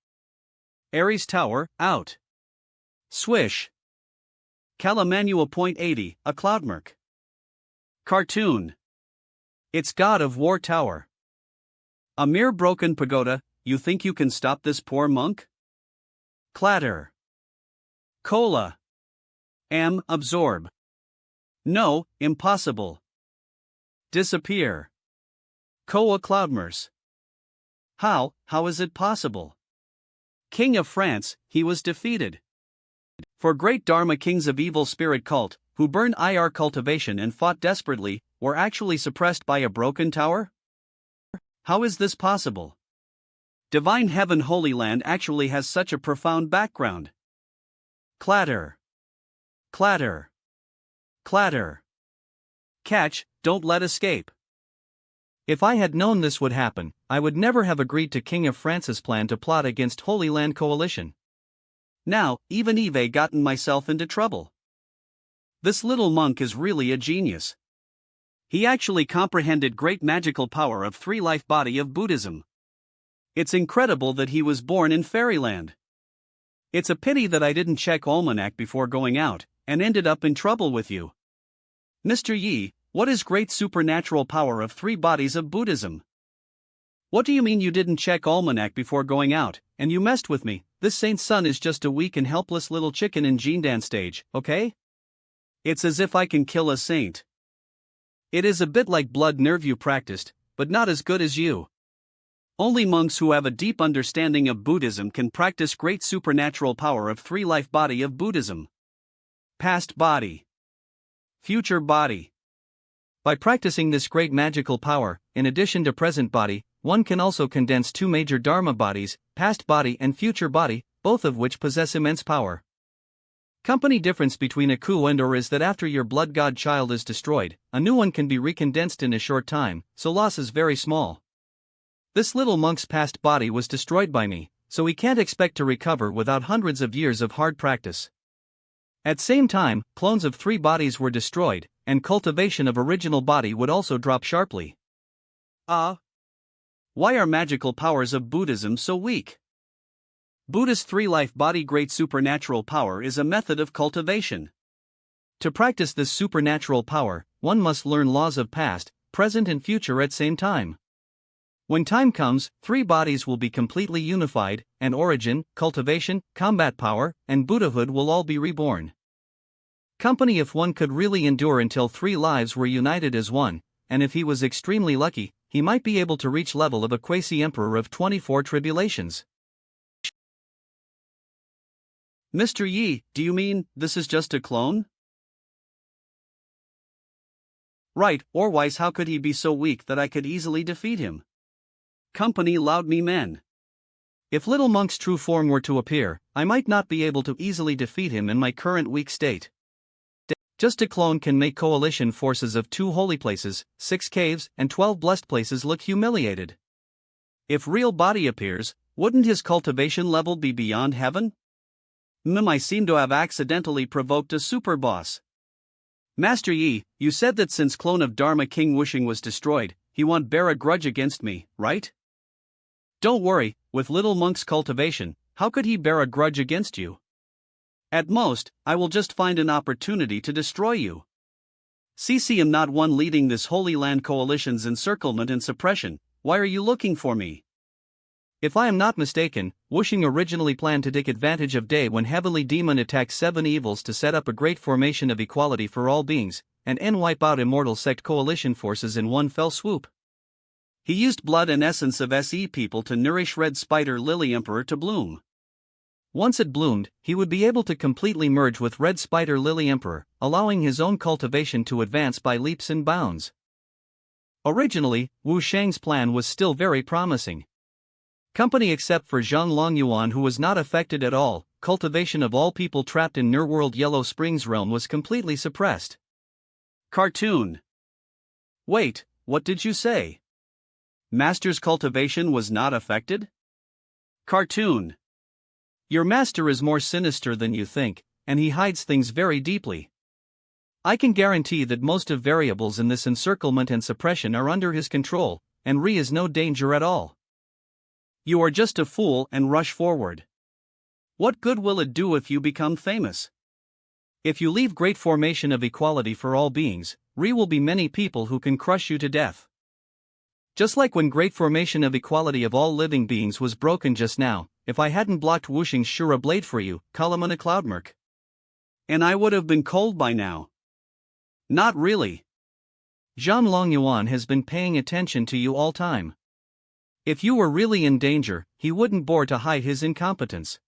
Ares Tower, out. Swish. Calamanua.80, a cloudmerc. Cartoon. It's God of War Tower. A mere broken pagoda, you think you can stop this poor monk? Clatter. Cola. Absorb. No, impossible. Disappear. Koa Cloudmerce. How is it possible? King of France, he was defeated. For great Dharma kings of evil spirit cult, who burned IR cultivation and fought desperately, were actually suppressed by a broken tower? How is this possible? Divine Heaven Holy Land actually has such a profound background. Clatter. Clatter. Clatter. Catch, don't let escape. If I had known this would happen, I would never have agreed to King of France's plan to plot against Holy Land Coalition. Now, even I've gotten myself into trouble. This little monk is really a genius. He actually comprehended great magical power of three-life body of Buddhism. It's incredible that he was born in fairyland. It's a pity that I didn't check almanac before going out, and ended up in trouble with you. Mr. Yi, what is great supernatural power of three bodies of Buddhism? What do you mean you didn't check almanac before going out, and you messed with me? This saint's son is just a weak and helpless little chicken in Jindan stage, okay? It's as if I can kill a saint. It is a bit like blood nerve you practiced, but not as good as you. Only monks who have a deep understanding of Buddhism can practice great supernatural power of three-life body of Buddhism. Past body. Future body. By practicing this great magical power, in addition to present body, one can also condense two major Dharma bodies, past body and future body, both of which possess immense power. Company difference between a ku and or is that after your blood god child is destroyed, a new one can be recondensed in a short time, so loss is very small. This little monk's past body was destroyed by me, so he can't expect to recover without hundreds of years of hard practice. At same time, clones of three bodies were destroyed, and cultivation of original body would also drop sharply. Why are magical powers of Buddhism so weak? Buddha's three-life body great supernatural power is a method of cultivation. To practice this supernatural power, one must learn laws of past, present and future at same time. When time comes, three bodies will be completely unified, and origin, cultivation, combat power, and Buddhahood will all be reborn. Company if one could really endure until three lives were united as one, and if he was extremely lucky, he might be able to reach level of a quasi-emperor of 24 tribulations. Mr. Yi, do you mean, this is just a clone? Right, otherwise how could he be so weak that I could easily defeat him? Company loud me men. If little monk's true form were to appear, I might not be able to easily defeat him in my current weak state. Just a clone can make coalition forces of 2 holy places, 6 caves, and 12 blessed places look humiliated. If real body appears, wouldn't his cultivation level be beyond heaven? I seem to have accidentally provoked a super boss. Master Yi, you said that since clone of Dharma King Wuxing was destroyed, he won't bear a grudge against me, right? Don't worry, with little monk's cultivation, how could he bear a grudge against you? At most, I will just find an opportunity to destroy you. CC am not one leading this Holy Land Coalition's encirclement and suppression, why are you looking for me? If I am not mistaken, Wuxing originally planned to take advantage of day when Heavenly Demon attacked 7 evils to set up a great formation of equality for all beings, and wipe out immortal sect coalition forces in one fell swoop. He used blood and essence of SE people to nourish Red Spider Lily Emperor to bloom. Once it bloomed, he would be able to completely merge with Red Spider Lily Emperor, allowing his own cultivation to advance by leaps and bounds. Originally, Wu Shang's plan was still very promising. Company except for Zhang Longyuan who was not affected at all, cultivation of all people trapped in Nerworld Yellow Springs realm was completely suppressed. Cartoon. Wait, what did you say? Master's cultivation was not affected? Cartoon. Your master is more sinister than you think, and he hides things very deeply. I can guarantee that most of variables in this encirclement and suppression are under his control, and Re is no danger at all. You are just a fool and rush forward. What good will it do if you become famous? If you leave great formation of equality for all beings, Re will be many people who can crush you to death. Just like when great formation of equality of all living beings was broken just now, if I hadn't blocked Wuxing's Shura blade for you, Kalamana Cloudmark. And I would have been cold by now. Not really. Zhang Longyuan has been paying attention to you all time. If you were really in danger, he wouldn't bore to hide his incompetence.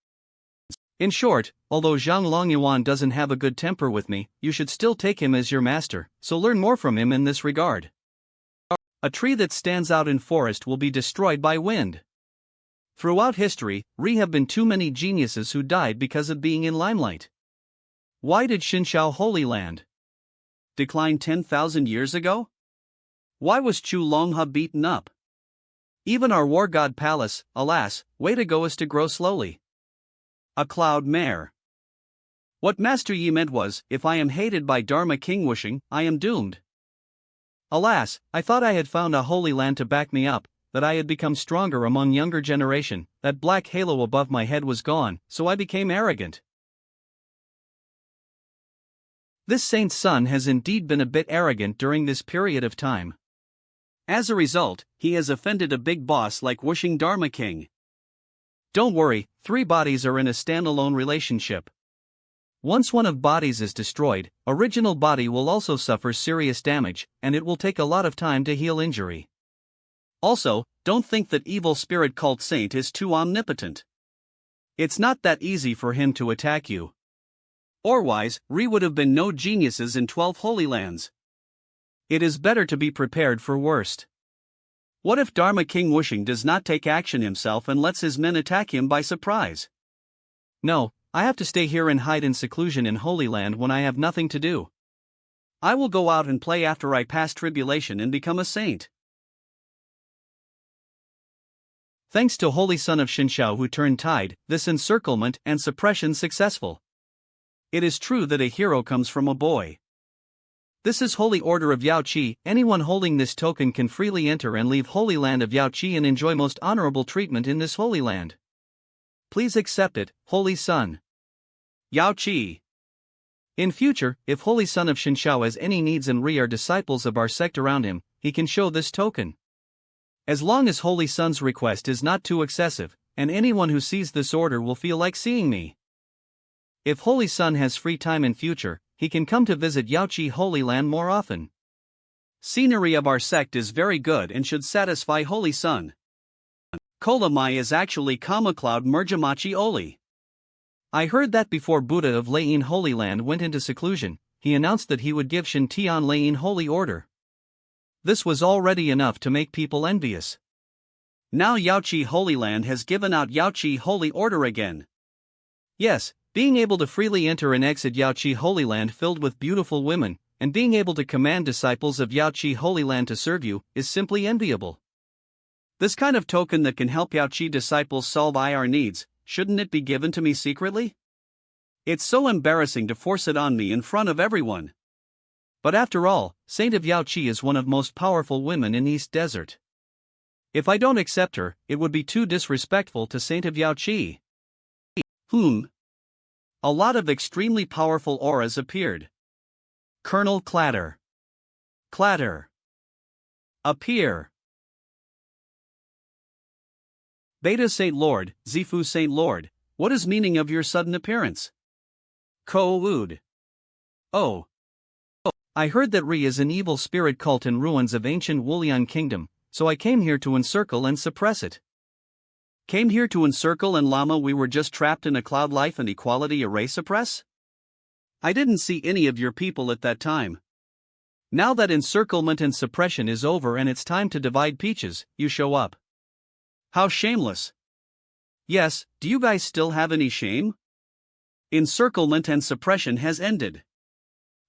In short, although Zhang Longyuan doesn't have a good temper with me, you should still take him as your master, so learn more from him in this regard. A tree that stands out in forest will be destroyed by wind. Throughout history, have been too many geniuses who died because of being in limelight. Why did Xinshao Holy Land decline 10,000 years ago? Why was Chu Longha beaten up? Even our war god palace, alas, way to go is to grow slowly. A cloud mare. What Master Yi meant was, if I am hated by Dharma King Wuxing, I am doomed. Alas, I thought I had found a holy land to back me up, that I had become stronger among younger generation, that black halo above my head was gone, so I became arrogant. This saint's son has indeed been a bit arrogant during this period of time. As a result, he has offended a big boss like Wuxing Dharma King. Don't worry, 3 bodies are in a standalone relationship. Once one of bodies is destroyed, original body will also suffer serious damage, and it will take a lot of time to heal injury. Also, don't think that evil spirit cult saint is too omnipotent. It's not that easy for him to attack you. Otherwise, would have been no geniuses in 12 Holy Lands. It is better to be prepared for worst. What if Dharma King Wuxing does not take action himself and lets his men attack him by surprise? No, I have to stay here and hide in seclusion in Holy Land when I have nothing to do. I will go out and play after I pass tribulation and become a saint. Thanks to Holy Son of Xinshao who turned tide, this encirclement and suppression successful. It is true that a hero comes from a boy. This is Holy Order of Yao Qi. Anyone holding this token can freely enter and leave Holy Land of Yao Qi and enjoy most honorable treatment in this Holy Land. Please accept it, Holy Son. Yao Qi. In future, if Holy Son of Xinshao has any needs and are disciples of our sect around him, he can show this token. As long as Holy Son's request is not too excessive, and anyone who sees this order will feel like seeing me. If Holy Son has free time in future, he can come to visit Yao Qi Holy Land more often. Scenery of our sect is very good and should satisfy Holy Son. Kolamai is actually Kamacloud Merjamachi Oli. I heard that before Buddha of Laiyin Holy Land went into seclusion, he announced that he would give Shintian Laiyin Holy Order. This was already enough to make people envious. Now Yao Qi Holy Land has given out Yao Qi Holy Order again. Yes, being able to freely enter and exit Yao Qi Holy Land filled with beautiful women, and being able to command disciples of Yao Qi Holy Land to serve you, is simply enviable. This kind of token that can help Yao Qi disciples solve IR needs, shouldn't it be given to me secretly? It's so embarrassing to force it on me in front of everyone. But after all, Saint of Yao Qi is one of most powerful women in East Desert. If I don't accept her, it would be too disrespectful to Saint of Yao Qi. A lot of extremely powerful auras appeared. Colonel Clatter. Clatter. Appear. Beta Saint Lord, Zifu Saint Lord, what is meaning of your sudden appearance? Ko-Wood. Oh. I heard that Ri is an evil spirit cult in ruins of ancient Wulian Kingdom, so I came here to encircle and suppress it. Came here to encircle and llama we were just trapped in a cloud life and equality array suppress? I didn't see any of your people at that time. Now that encirclement and suppression is over and it's time to divide peaches, you show up. How shameless. Yes, do you guys still have any shame? Encirclement and suppression has ended.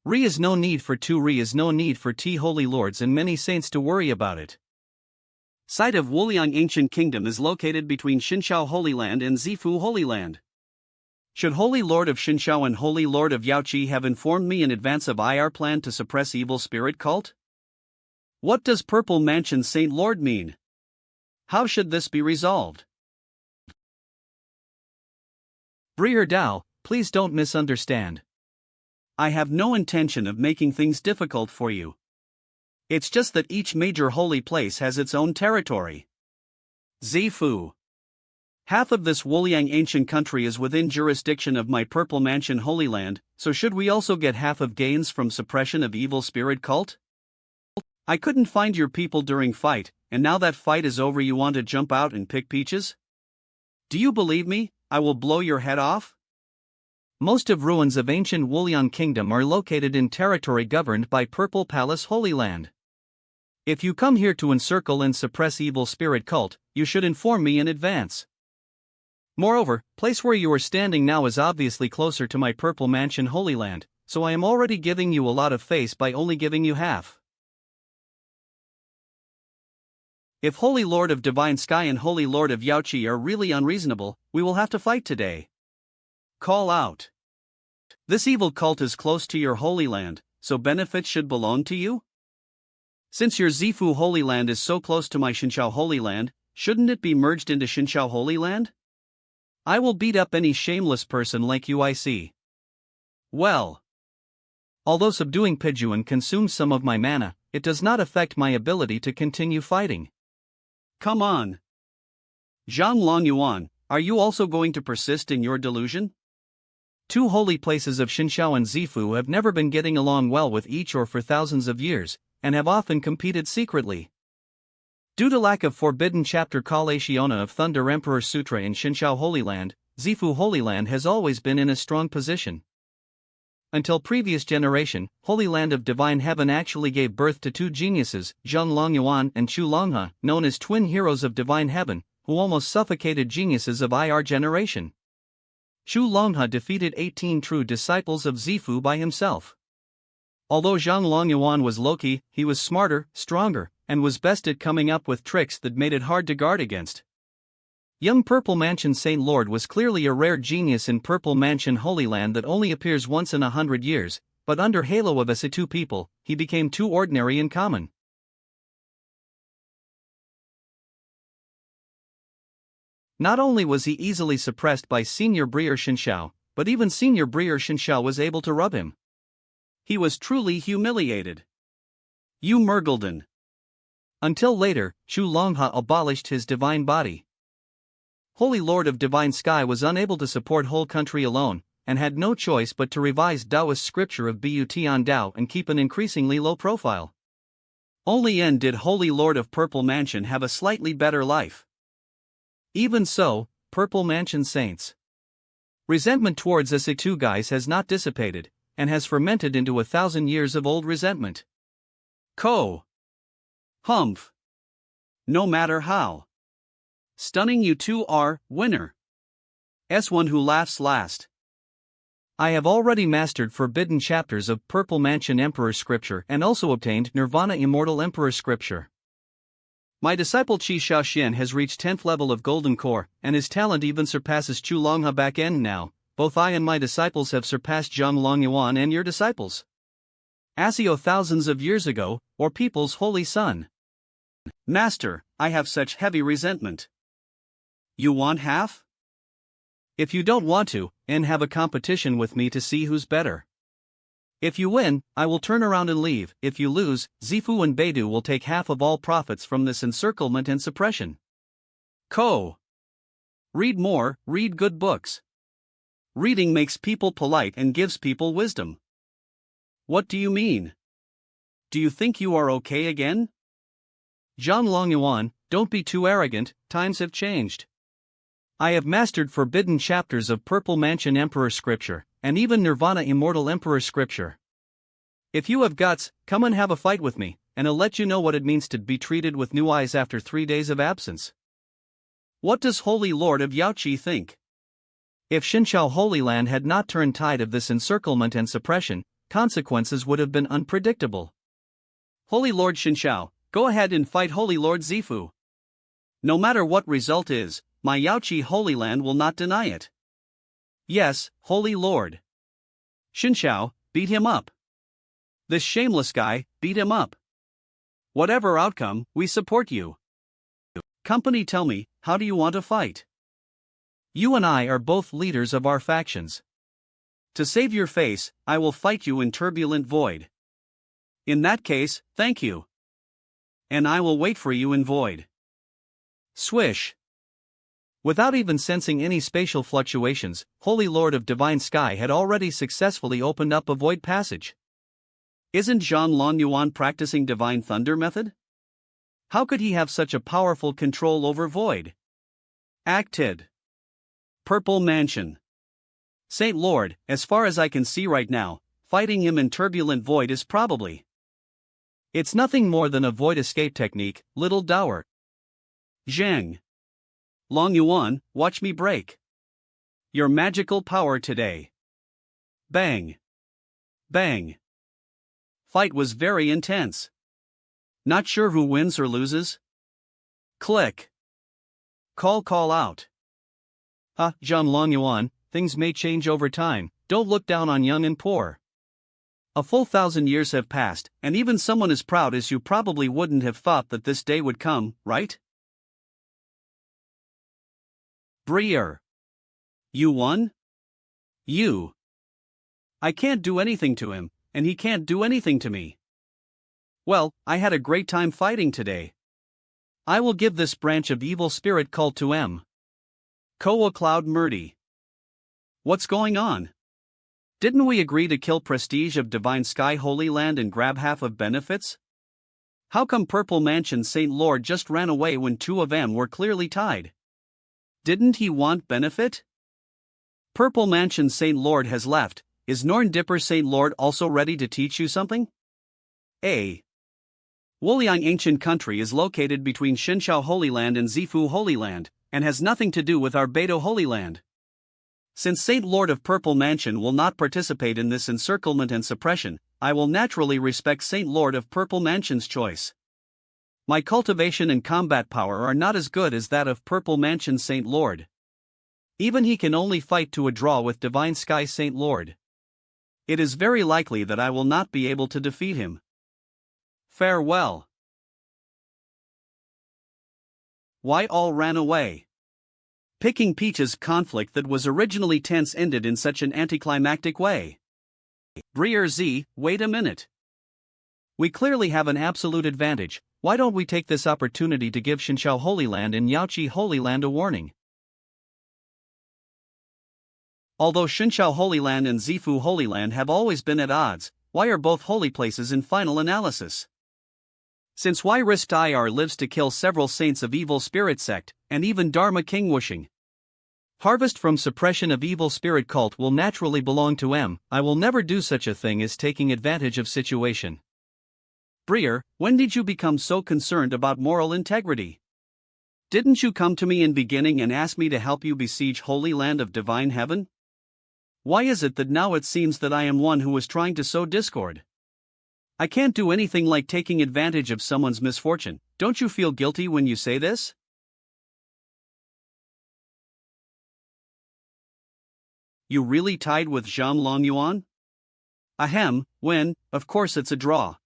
Re is no need for two Re is no need for T holy lords and many saints to worry about it. Site of Wuliang Ancient Kingdom is located between Xinshao Holy Land and Zifu Holy Land. Should Holy Lord of Xinshao and Holy Lord of Yaoqi have informed me in advance of our plan to suppress evil spirit cult? What does Purple Mansion Saint Lord mean? How should this be resolved? Breer Dao, please don't misunderstand. I have no intention of making things difficult for you. It's just that each major holy place has its own territory. Zifu. Half of this Wuliang ancient country is within jurisdiction of my Purple Mansion Holy Land, so should we also get half of gains from suppression of evil spirit cult? I couldn't find your people during fight, and now that fight is over you want to jump out and pick peaches? Do you believe me? I will blow your head off? Most of ruins of ancient Wuliang Kingdom are located in territory governed by Purple Palace Holy Land. If you come here to encircle and suppress evil spirit cult, you should inform me in advance. Moreover, place where you are standing now is obviously closer to my Purple Mansion Holy Land, so I am already giving you a lot of face by only giving you half. If Holy Lord of Divine Sky and Holy Lord of Yaoqi are really unreasonable, we will have to fight today. Call out. This evil cult is close to your Holy Land, so benefits should belong to you? Since your Zifu Holy Land is so close to my Xinshao Holy Land, shouldn't it be merged into Xinshao Holy Land? I will beat up any shameless person like you I see. Well. Although subduing Pijuan consumes some of my mana, it does not affect my ability to continue fighting. Come on. Zhang Longyuan, are you also going to persist in your delusion? Two holy places of Xinshao and Zifu have never been getting along well with each or for thousands of years, and have often competed secretly. Due to lack of forbidden chapter Kalationa of Thunder Emperor Sutra in Xinshao Holy Land, Zifu Holy Land has always been in a strong position. Until previous generation, Holy Land of Divine Heaven actually gave birth to two geniuses, Zhang Longyuan and Chu Longhe, known as twin heroes of Divine Heaven, who almost suffocated geniuses of IR generation. Chu Longhe defeated 18 true disciples of Zifu by himself. Although Zhang Longyuan was low-key, he was smarter, stronger, and was best at coming up with tricks that made it hard to guard against. Young Purple Mansion Saint Lord was clearly a rare genius in Purple Mansion Holy Land that only appears once in 100 years, but under halo of S2 people, he became too ordinary and common. Not only was he easily suppressed by Senior Breer Xinshao, but even Senior Breer Xinshao was able to rub him. He was truly humiliated. You Murgulden. Until later, Chu Longhe abolished his divine body. Holy Lord of Divine Sky was unable to support whole country alone, and had no choice but to revise Taoist scripture of Butian Dao and keep an increasingly low profile. Only then did Holy Lord of Purple Mansion have a slightly better life. Even so, Purple Mansion Saints' resentment towards us two guys has not dissipated, and has fermented into 1,000 years of old resentment. Humph. No matter how stunning you two are, winner. S1 who laughs last. I have already mastered forbidden chapters of Purple Mansion Emperor Scripture and also obtained Nirvana Immortal Emperor Scripture. My disciple Qi Shaoxian has reached 10th level of Golden Core, and his talent even surpasses Chu Longhe back end now. Both I and my disciples have surpassed Zhang Longyuan and your disciples. Asio thousands of years ago, or people's holy son. Master, I have such heavy resentment. You want half? If you don't want to, and have a competition with me to see who's better. If you win, I will turn around and leave. If you lose, Zifu and Beidou will take half of all profits from this encirclement and suppression. Read more, read good books. Reading makes people polite and gives people wisdom. What do you mean? Do you think you are okay again? Zhang Longyuan, don't be too arrogant, times have changed. I have mastered forbidden chapters of Purple Mansion Emperor Scripture, and even Nirvana Immortal Emperor Scripture. If you have guts, come and have a fight with me, and I'll let you know what it means to be treated with new eyes after 3 days of absence. What does Holy Lord of Yaoqi think? If Xinshao Holy Land had not turned tide of this encirclement and suppression, consequences would have been unpredictable. Holy Lord Xinshao, go ahead and fight Holy Lord Zifu. No matter what result is, my Yaoqi Holy Land will not deny it. Yes, Holy Lord. Xinxiao, beat him up. This shameless guy, beat him up. Whatever outcome, we support you. Company, tell me, how do you want to fight? You and I are both leaders of our factions. To save your face, I will fight you in turbulent void. In that case, thank you. And I will wait for you in void. Swish. Without even sensing any spatial fluctuations, Holy Lord of Divine Sky had already successfully opened up a void passage. Isn't Zhang Longyuan practicing Divine Thunder method? How could he have such a powerful control over void? Acted. Purple Mansion. Saint Lord, as far as I can see right now, fighting him in turbulent void is probably. It's nothing more than a void escape technique, little dour. Zhang. Longyuan, watch me break. Your magical power today. Bang. Bang. Fight was very intense. Not sure who wins or loses? Click. Call out. Zhang Longyuan, things may change over time, don't look down on young and poor. A full 1,000 years have passed, and even someone as proud as you probably wouldn't have thought that this day would come, right? Briere. You won? You. I can't do anything to him, and he can't do anything to me. Well, I had a great time fighting today. I will give this branch of evil spirit cult to M. Koa Cloud Murdy. What's going on? Didn't we agree to kill Prestige of Divine Sky Holy Land and grab half of benefits? How come Purple Mansion Saint Lord just ran away when two of them were clearly tied? Didn't he want benefit? Purple Mansion Saint Lord has left. Is Norn Dipper Saint Lord also ready to teach you something? A. Wuliang Ancient Country is located between Xinxiao Holy Land and Zifu Holy Land, and has nothing to do with our Beidou Holy Land. Since Saint Lord of Purple Mansion will not participate in this encirclement and suppression, I will naturally respect Saint Lord of Purple Mansion's choice. My cultivation and combat power are not as good as that of Purple Mansion Saint Lord. Even he can only fight to a draw with Divine Sky Saint Lord. It is very likely that I will not be able to defeat him. Farewell. Why all ran away? Picking Peach's conflict that was originally tense ended in such an anticlimactic way. Briere Z, wait a minute. We clearly have an absolute advantage. Why don't we take this opportunity to give Xinxiao Holy Land and Yaoqi Holy Land a warning? Although Xinxiao Holy Land and Zifu Holy Land have always been at odds, why are both holy places in final analysis? Since why risked IR lives to kill several saints of evil spirit sect, and even Dharma King Wushing? Harvest from suppression of evil spirit cult will naturally belong to M. I will never do such a thing as taking advantage of situation. Briere, when did you become so concerned about moral integrity? Didn't you come to me in beginning and ask me to help you besiege Holy Land of Divine Heaven? Why is it that now it seems that I am one who was trying to sow discord? I can't do anything like taking advantage of someone's misfortune. Don't you feel guilty when you say this? You really tied with Zhang Longyuan? Ahem, when, of course it's a draw.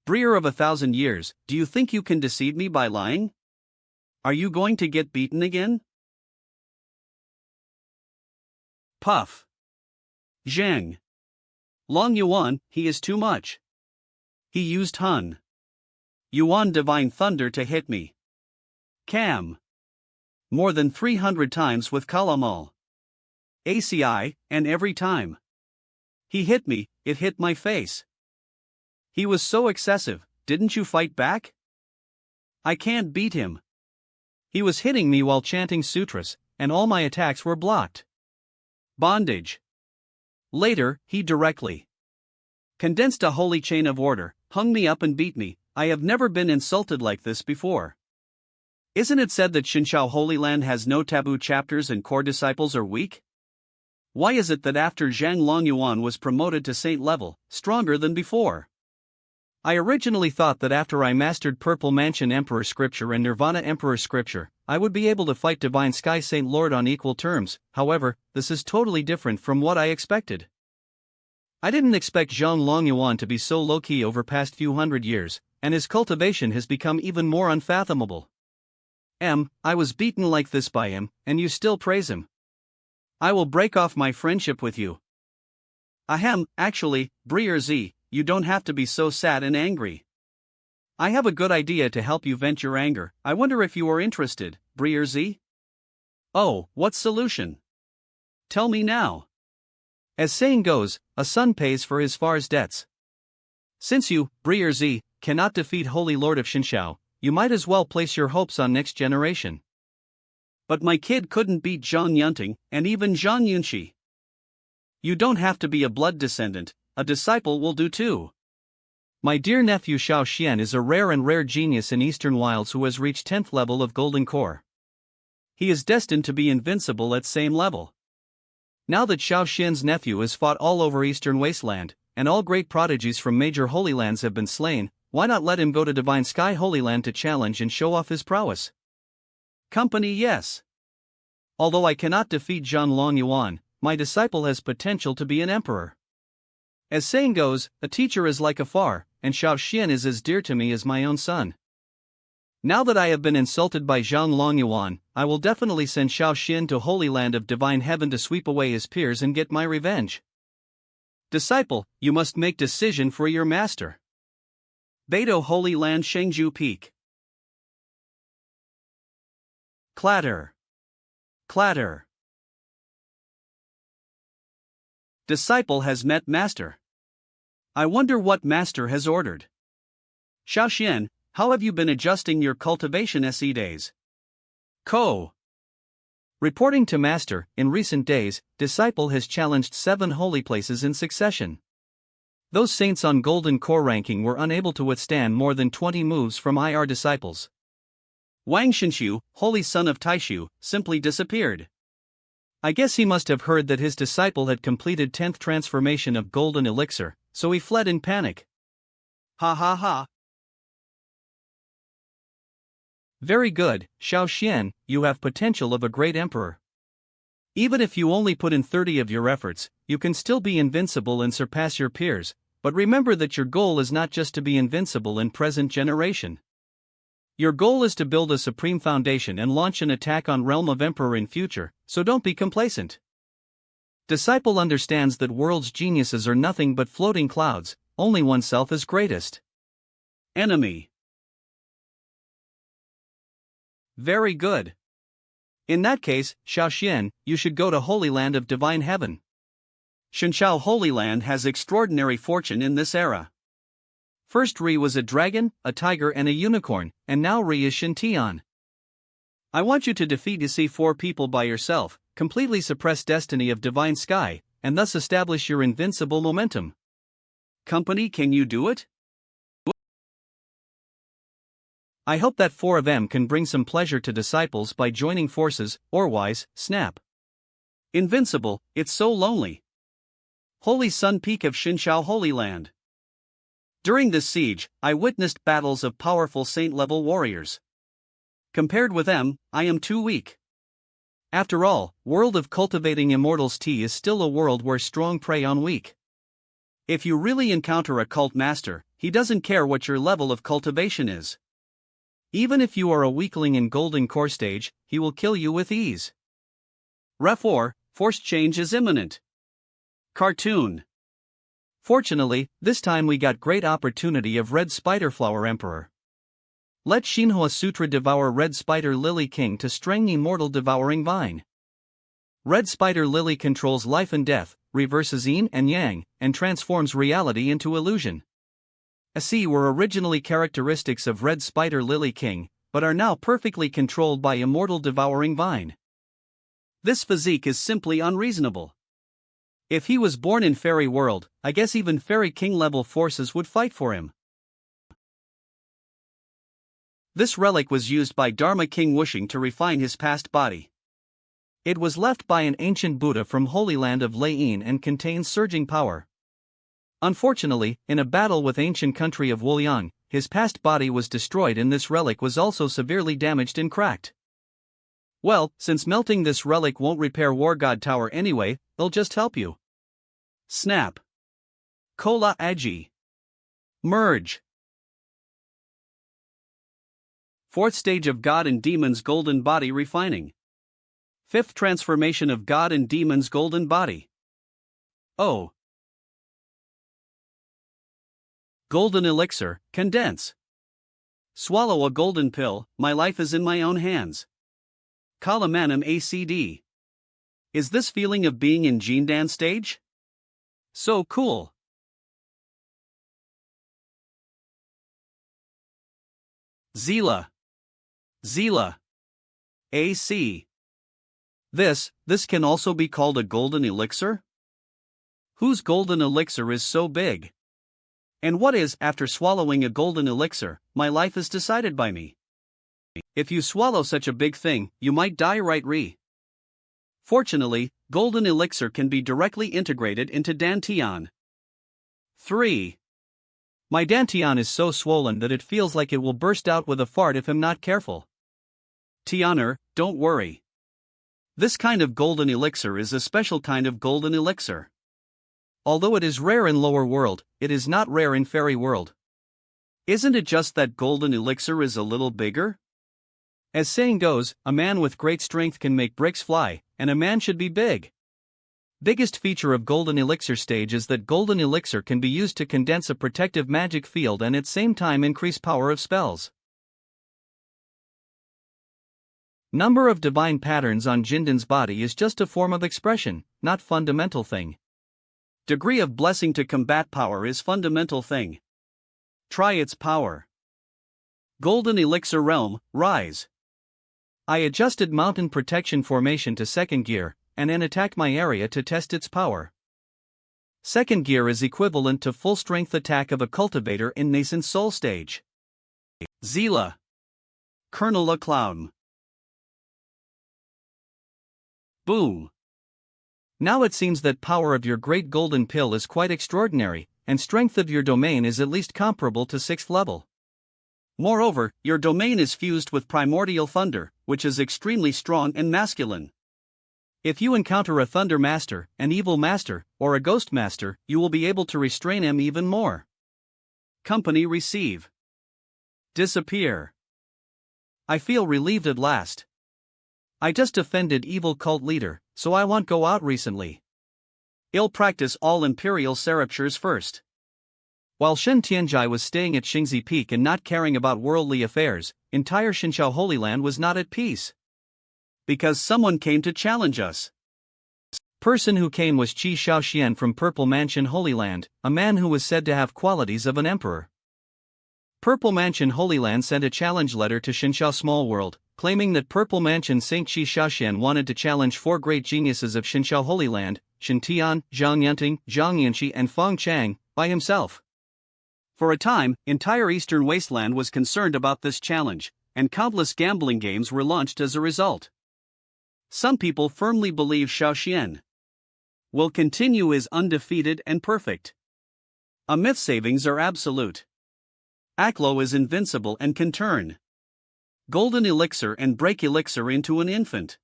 Briere of 1,000 years, do you think you can deceive me by lying? Are you going to get beaten again? Puff. Zhang. Longyuan, he is too much. He used Hun. Yuan Divine Thunder to hit me. Cam. More than 300 times with Kalamal. ACI, and every time he hit me, it hit my face. He was so excessive, didn't you fight back? I can't beat him. He was hitting me while chanting sutras, and all my attacks were blocked. Bondage. Later, he directly condensed a holy chain of order, hung me up and beat me. I have never been insulted like this before. Isn't it said that Xinxiao Holy Land has no taboo chapters and core disciples are weak? Why is it that after Zhang Longyuan was promoted to saint level, stronger than before? I originally thought that after I mastered Purple Mansion Emperor Scripture and Nirvana Emperor Scripture, I would be able to fight Divine Sky Saint Lord on equal terms. However, this is totally different from what I expected. I didn't expect Zhang Longyuan to be so low-key over past few hundred years, and his cultivation has become even more unfathomable. I was beaten like this by him, and you still praise him. I will break off my friendship with you. Actually, Brier Z, you don't have to be so sad and angry. I have a good idea to help you vent your anger. I wonder if you are interested, Brier Z? Oh, what solution? Tell me now. As saying goes, a son pays for his far's debts. Since you, Brier Z, cannot defeat Holy Lord of Shinshao, you might as well place your hopes on next generation. But my kid couldn't beat Zhang Yunting, and even Zhang Yunshi. You don't have to be a blood descendant, a disciple will do too. My dear nephew Xiao Xian is a rare genius in Eastern Wilds who has reached 10th level of Golden Core. He is destined to be invincible at same level. Now that Xiao Xian's nephew has fought all over Eastern Wasteland, and all great prodigies from major Holy Lands have been slain, why not let him go to Divine Sky Holy Land to challenge and show off his prowess? Company, yes. Although I cannot defeat Zhang Longyuan, my disciple has potential to be an emperor. As saying goes, a teacher is like a far, and Xiao Xian is as dear to me as my own son. Now that I have been insulted by Zhang Longyuan, I will definitely send Xiao Xian to Holy Land of Divine Heaven to sweep away his peers and get my revenge. Disciple, you must make decision for your master. Beidou Holy Land Shengju Peak. Clatter. Clatter. Disciple has met master. I wonder what master has ordered. Xiao Xian, how have you been adjusting your cultivation SE days? Reporting to master, in recent days, disciple has challenged 7 holy places in succession. Those saints on Golden Core ranking were unable to withstand more than 20 moves from IR disciples. Wang Xinshu, holy son of Taishu, simply disappeared. I guess he must have heard that his disciple had completed 10th transformation of Golden Elixir, so he fled in panic. Ha ha ha. Very good, Xiao Xian, you have potential of a great emperor. Even if you only put in 30 of your efforts, you can still be invincible and surpass your peers, but remember that your goal is not just to be invincible in present generation. Your goal is to build a supreme foundation and launch an attack on Realm of Emperor in future, so don't be complacent. Disciple understands that world's geniuses are nothing but floating clouds, only oneself is greatest. Enemy. Very good. In that case, Xiao Xian, you should go to Holy Land of Divine Heaven. Shinshao Holy Land has extraordinary fortune in this era. First Ri was a dragon, a tiger and a unicorn, and now Ri is Shintian. I want you to defeat C4 people by yourself, completely suppress destiny of Divine Sky, and thus establish your invincible momentum. Company, can you do it? I hope that 4 of them can bring some pleasure to disciples by joining forces, otherwise, snap. Invincible, it's so lonely. Holy Sun Peak of Shinshao Holy Land. During this siege, I witnessed battles of powerful saint-level warriors. Compared with them, I am too weak. After all, world of cultivating immortals T is still a world where strong prey on weak. If you really encounter a cult master, he doesn't care what your level of cultivation is. Even if you are a weakling in Golden Core stage, he will kill you with ease. Refor, forced change is imminent. Cartoon. Fortunately, this time we got great opportunity of Red Spider Flower Emperor. Let Shinhua Sutra devour Red Spider Lily King to strengthen Immortal Devouring Vine. Red Spider Lily controls life and death, reverses yin and yang, and transforms reality into illusion. AC were originally characteristics of Red Spider Lily King, but are now perfectly controlled by Immortal Devouring Vine. This physique is simply unreasonable. If he was born in Fairy World, I guess even Fairy King level forces would fight for him. This relic was used by Dharma King Wuxing to refine his past body. It was left by an ancient Buddha from Holy Land of Lei Yin and contains surging power. Unfortunately, in a battle with ancient country of Wuliang, his past body was destroyed and this relic was also severely damaged and cracked. Well, since melting this relic won't repair War God Tower anyway, they'll just help you. Snap. Kola Agi. Merge. Fourth stage of God and Demon's golden body refining. Fifth transformation of God and Demon's golden body. Oh. Golden elixir, condense. Swallow a golden pill, my life is in my own hands. Kalamanam ACD. Is this feeling of being in Jindan stage? So cool. Zila. Zila. AC. This can also be called a golden elixir? Whose golden elixir is so big? And what is, after swallowing a golden elixir, my life is decided by me? If you swallow such a big thing, you might die right re. Fortunately, golden elixir can be directly integrated into Dantian. 3. My Dantian is so swollen that it feels like it will burst out with a fart if I'm not careful. Tianer, don't worry. This kind of golden elixir is a special kind of golden elixir. Although it is rare in lower world, it is not rare in fairy world. Isn't it just that golden elixir is a little bigger? As saying goes, a man with great strength can make bricks fly, and a man should be big. Biggest feature of golden elixir stage is that golden elixir can be used to condense a protective magic field and at same time increase power of spells. Number of divine patterns on Jindan's body is just a form of expression, not fundamental thing. Degree of blessing to combat power is fundamental thing. Try its power. Golden Elixir Realm, rise. I adjusted mountain protection formation to second gear, and then attack my area to test its power. Second gear is equivalent to full strength attack of a cultivator in nascent soul stage. Zila. Colonel a clown. Boom. Now it seems that power of your great golden pill is quite extraordinary, and strength of your domain is at least comparable to 6th level. Moreover, your domain is fused with primordial thunder, which is extremely strong and masculine. If you encounter a thunder master, an evil master, or a ghost master, you will be able to restrain him even more. Company receive. Disappear. I feel relieved at last. I just offended evil cult leader, so I won't go out recently. I'll practice all imperial seraptures first. While Shen Tianjai was staying at Xingzi Peak and not caring about worldly affairs, entire Xinqiao Holy Land was not at peace. Because someone came to challenge us. Person who came was Qi Shaoxian from Purple Mansion Holy Land, a man who was said to have qualities of an emperor. Purple Mansion Holy Land sent a challenge letter to Xinqiao Small World, claiming that Purple Mansion Saint Qi Shaoxian wanted to challenge 4 great geniuses of Xinqiao Holy Land, Shen Tian, Zhang Yunting, Zhang Yanqi and Feng Chang, by himself. For a time, entire Eastern Wasteland was concerned about this challenge, and countless gambling games were launched as a result. Some people firmly believe Shaoxian will continue as undefeated and perfect. A myth savings are absolute. Aklo is invincible and can turn golden elixir and break elixir into an infant.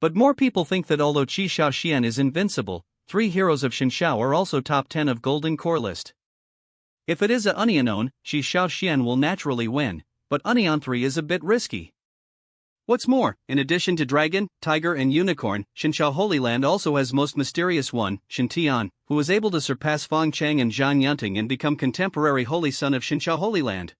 But more people think that although Qi Shaoxian is invincible, 3 heroes of Xinqiao are also top 10 of Golden Core list. If it is a unknown, Qi Shaoxian will naturally win, but Union 3 is a bit risky. What's more, in addition to Dragon, Tiger and Unicorn, Xinqiao Holy Land also has most mysterious one, Shen Tian, who was able to surpass Feng Chang and Zhang Yunting and become contemporary Holy Son of Xinqiao Holy Land.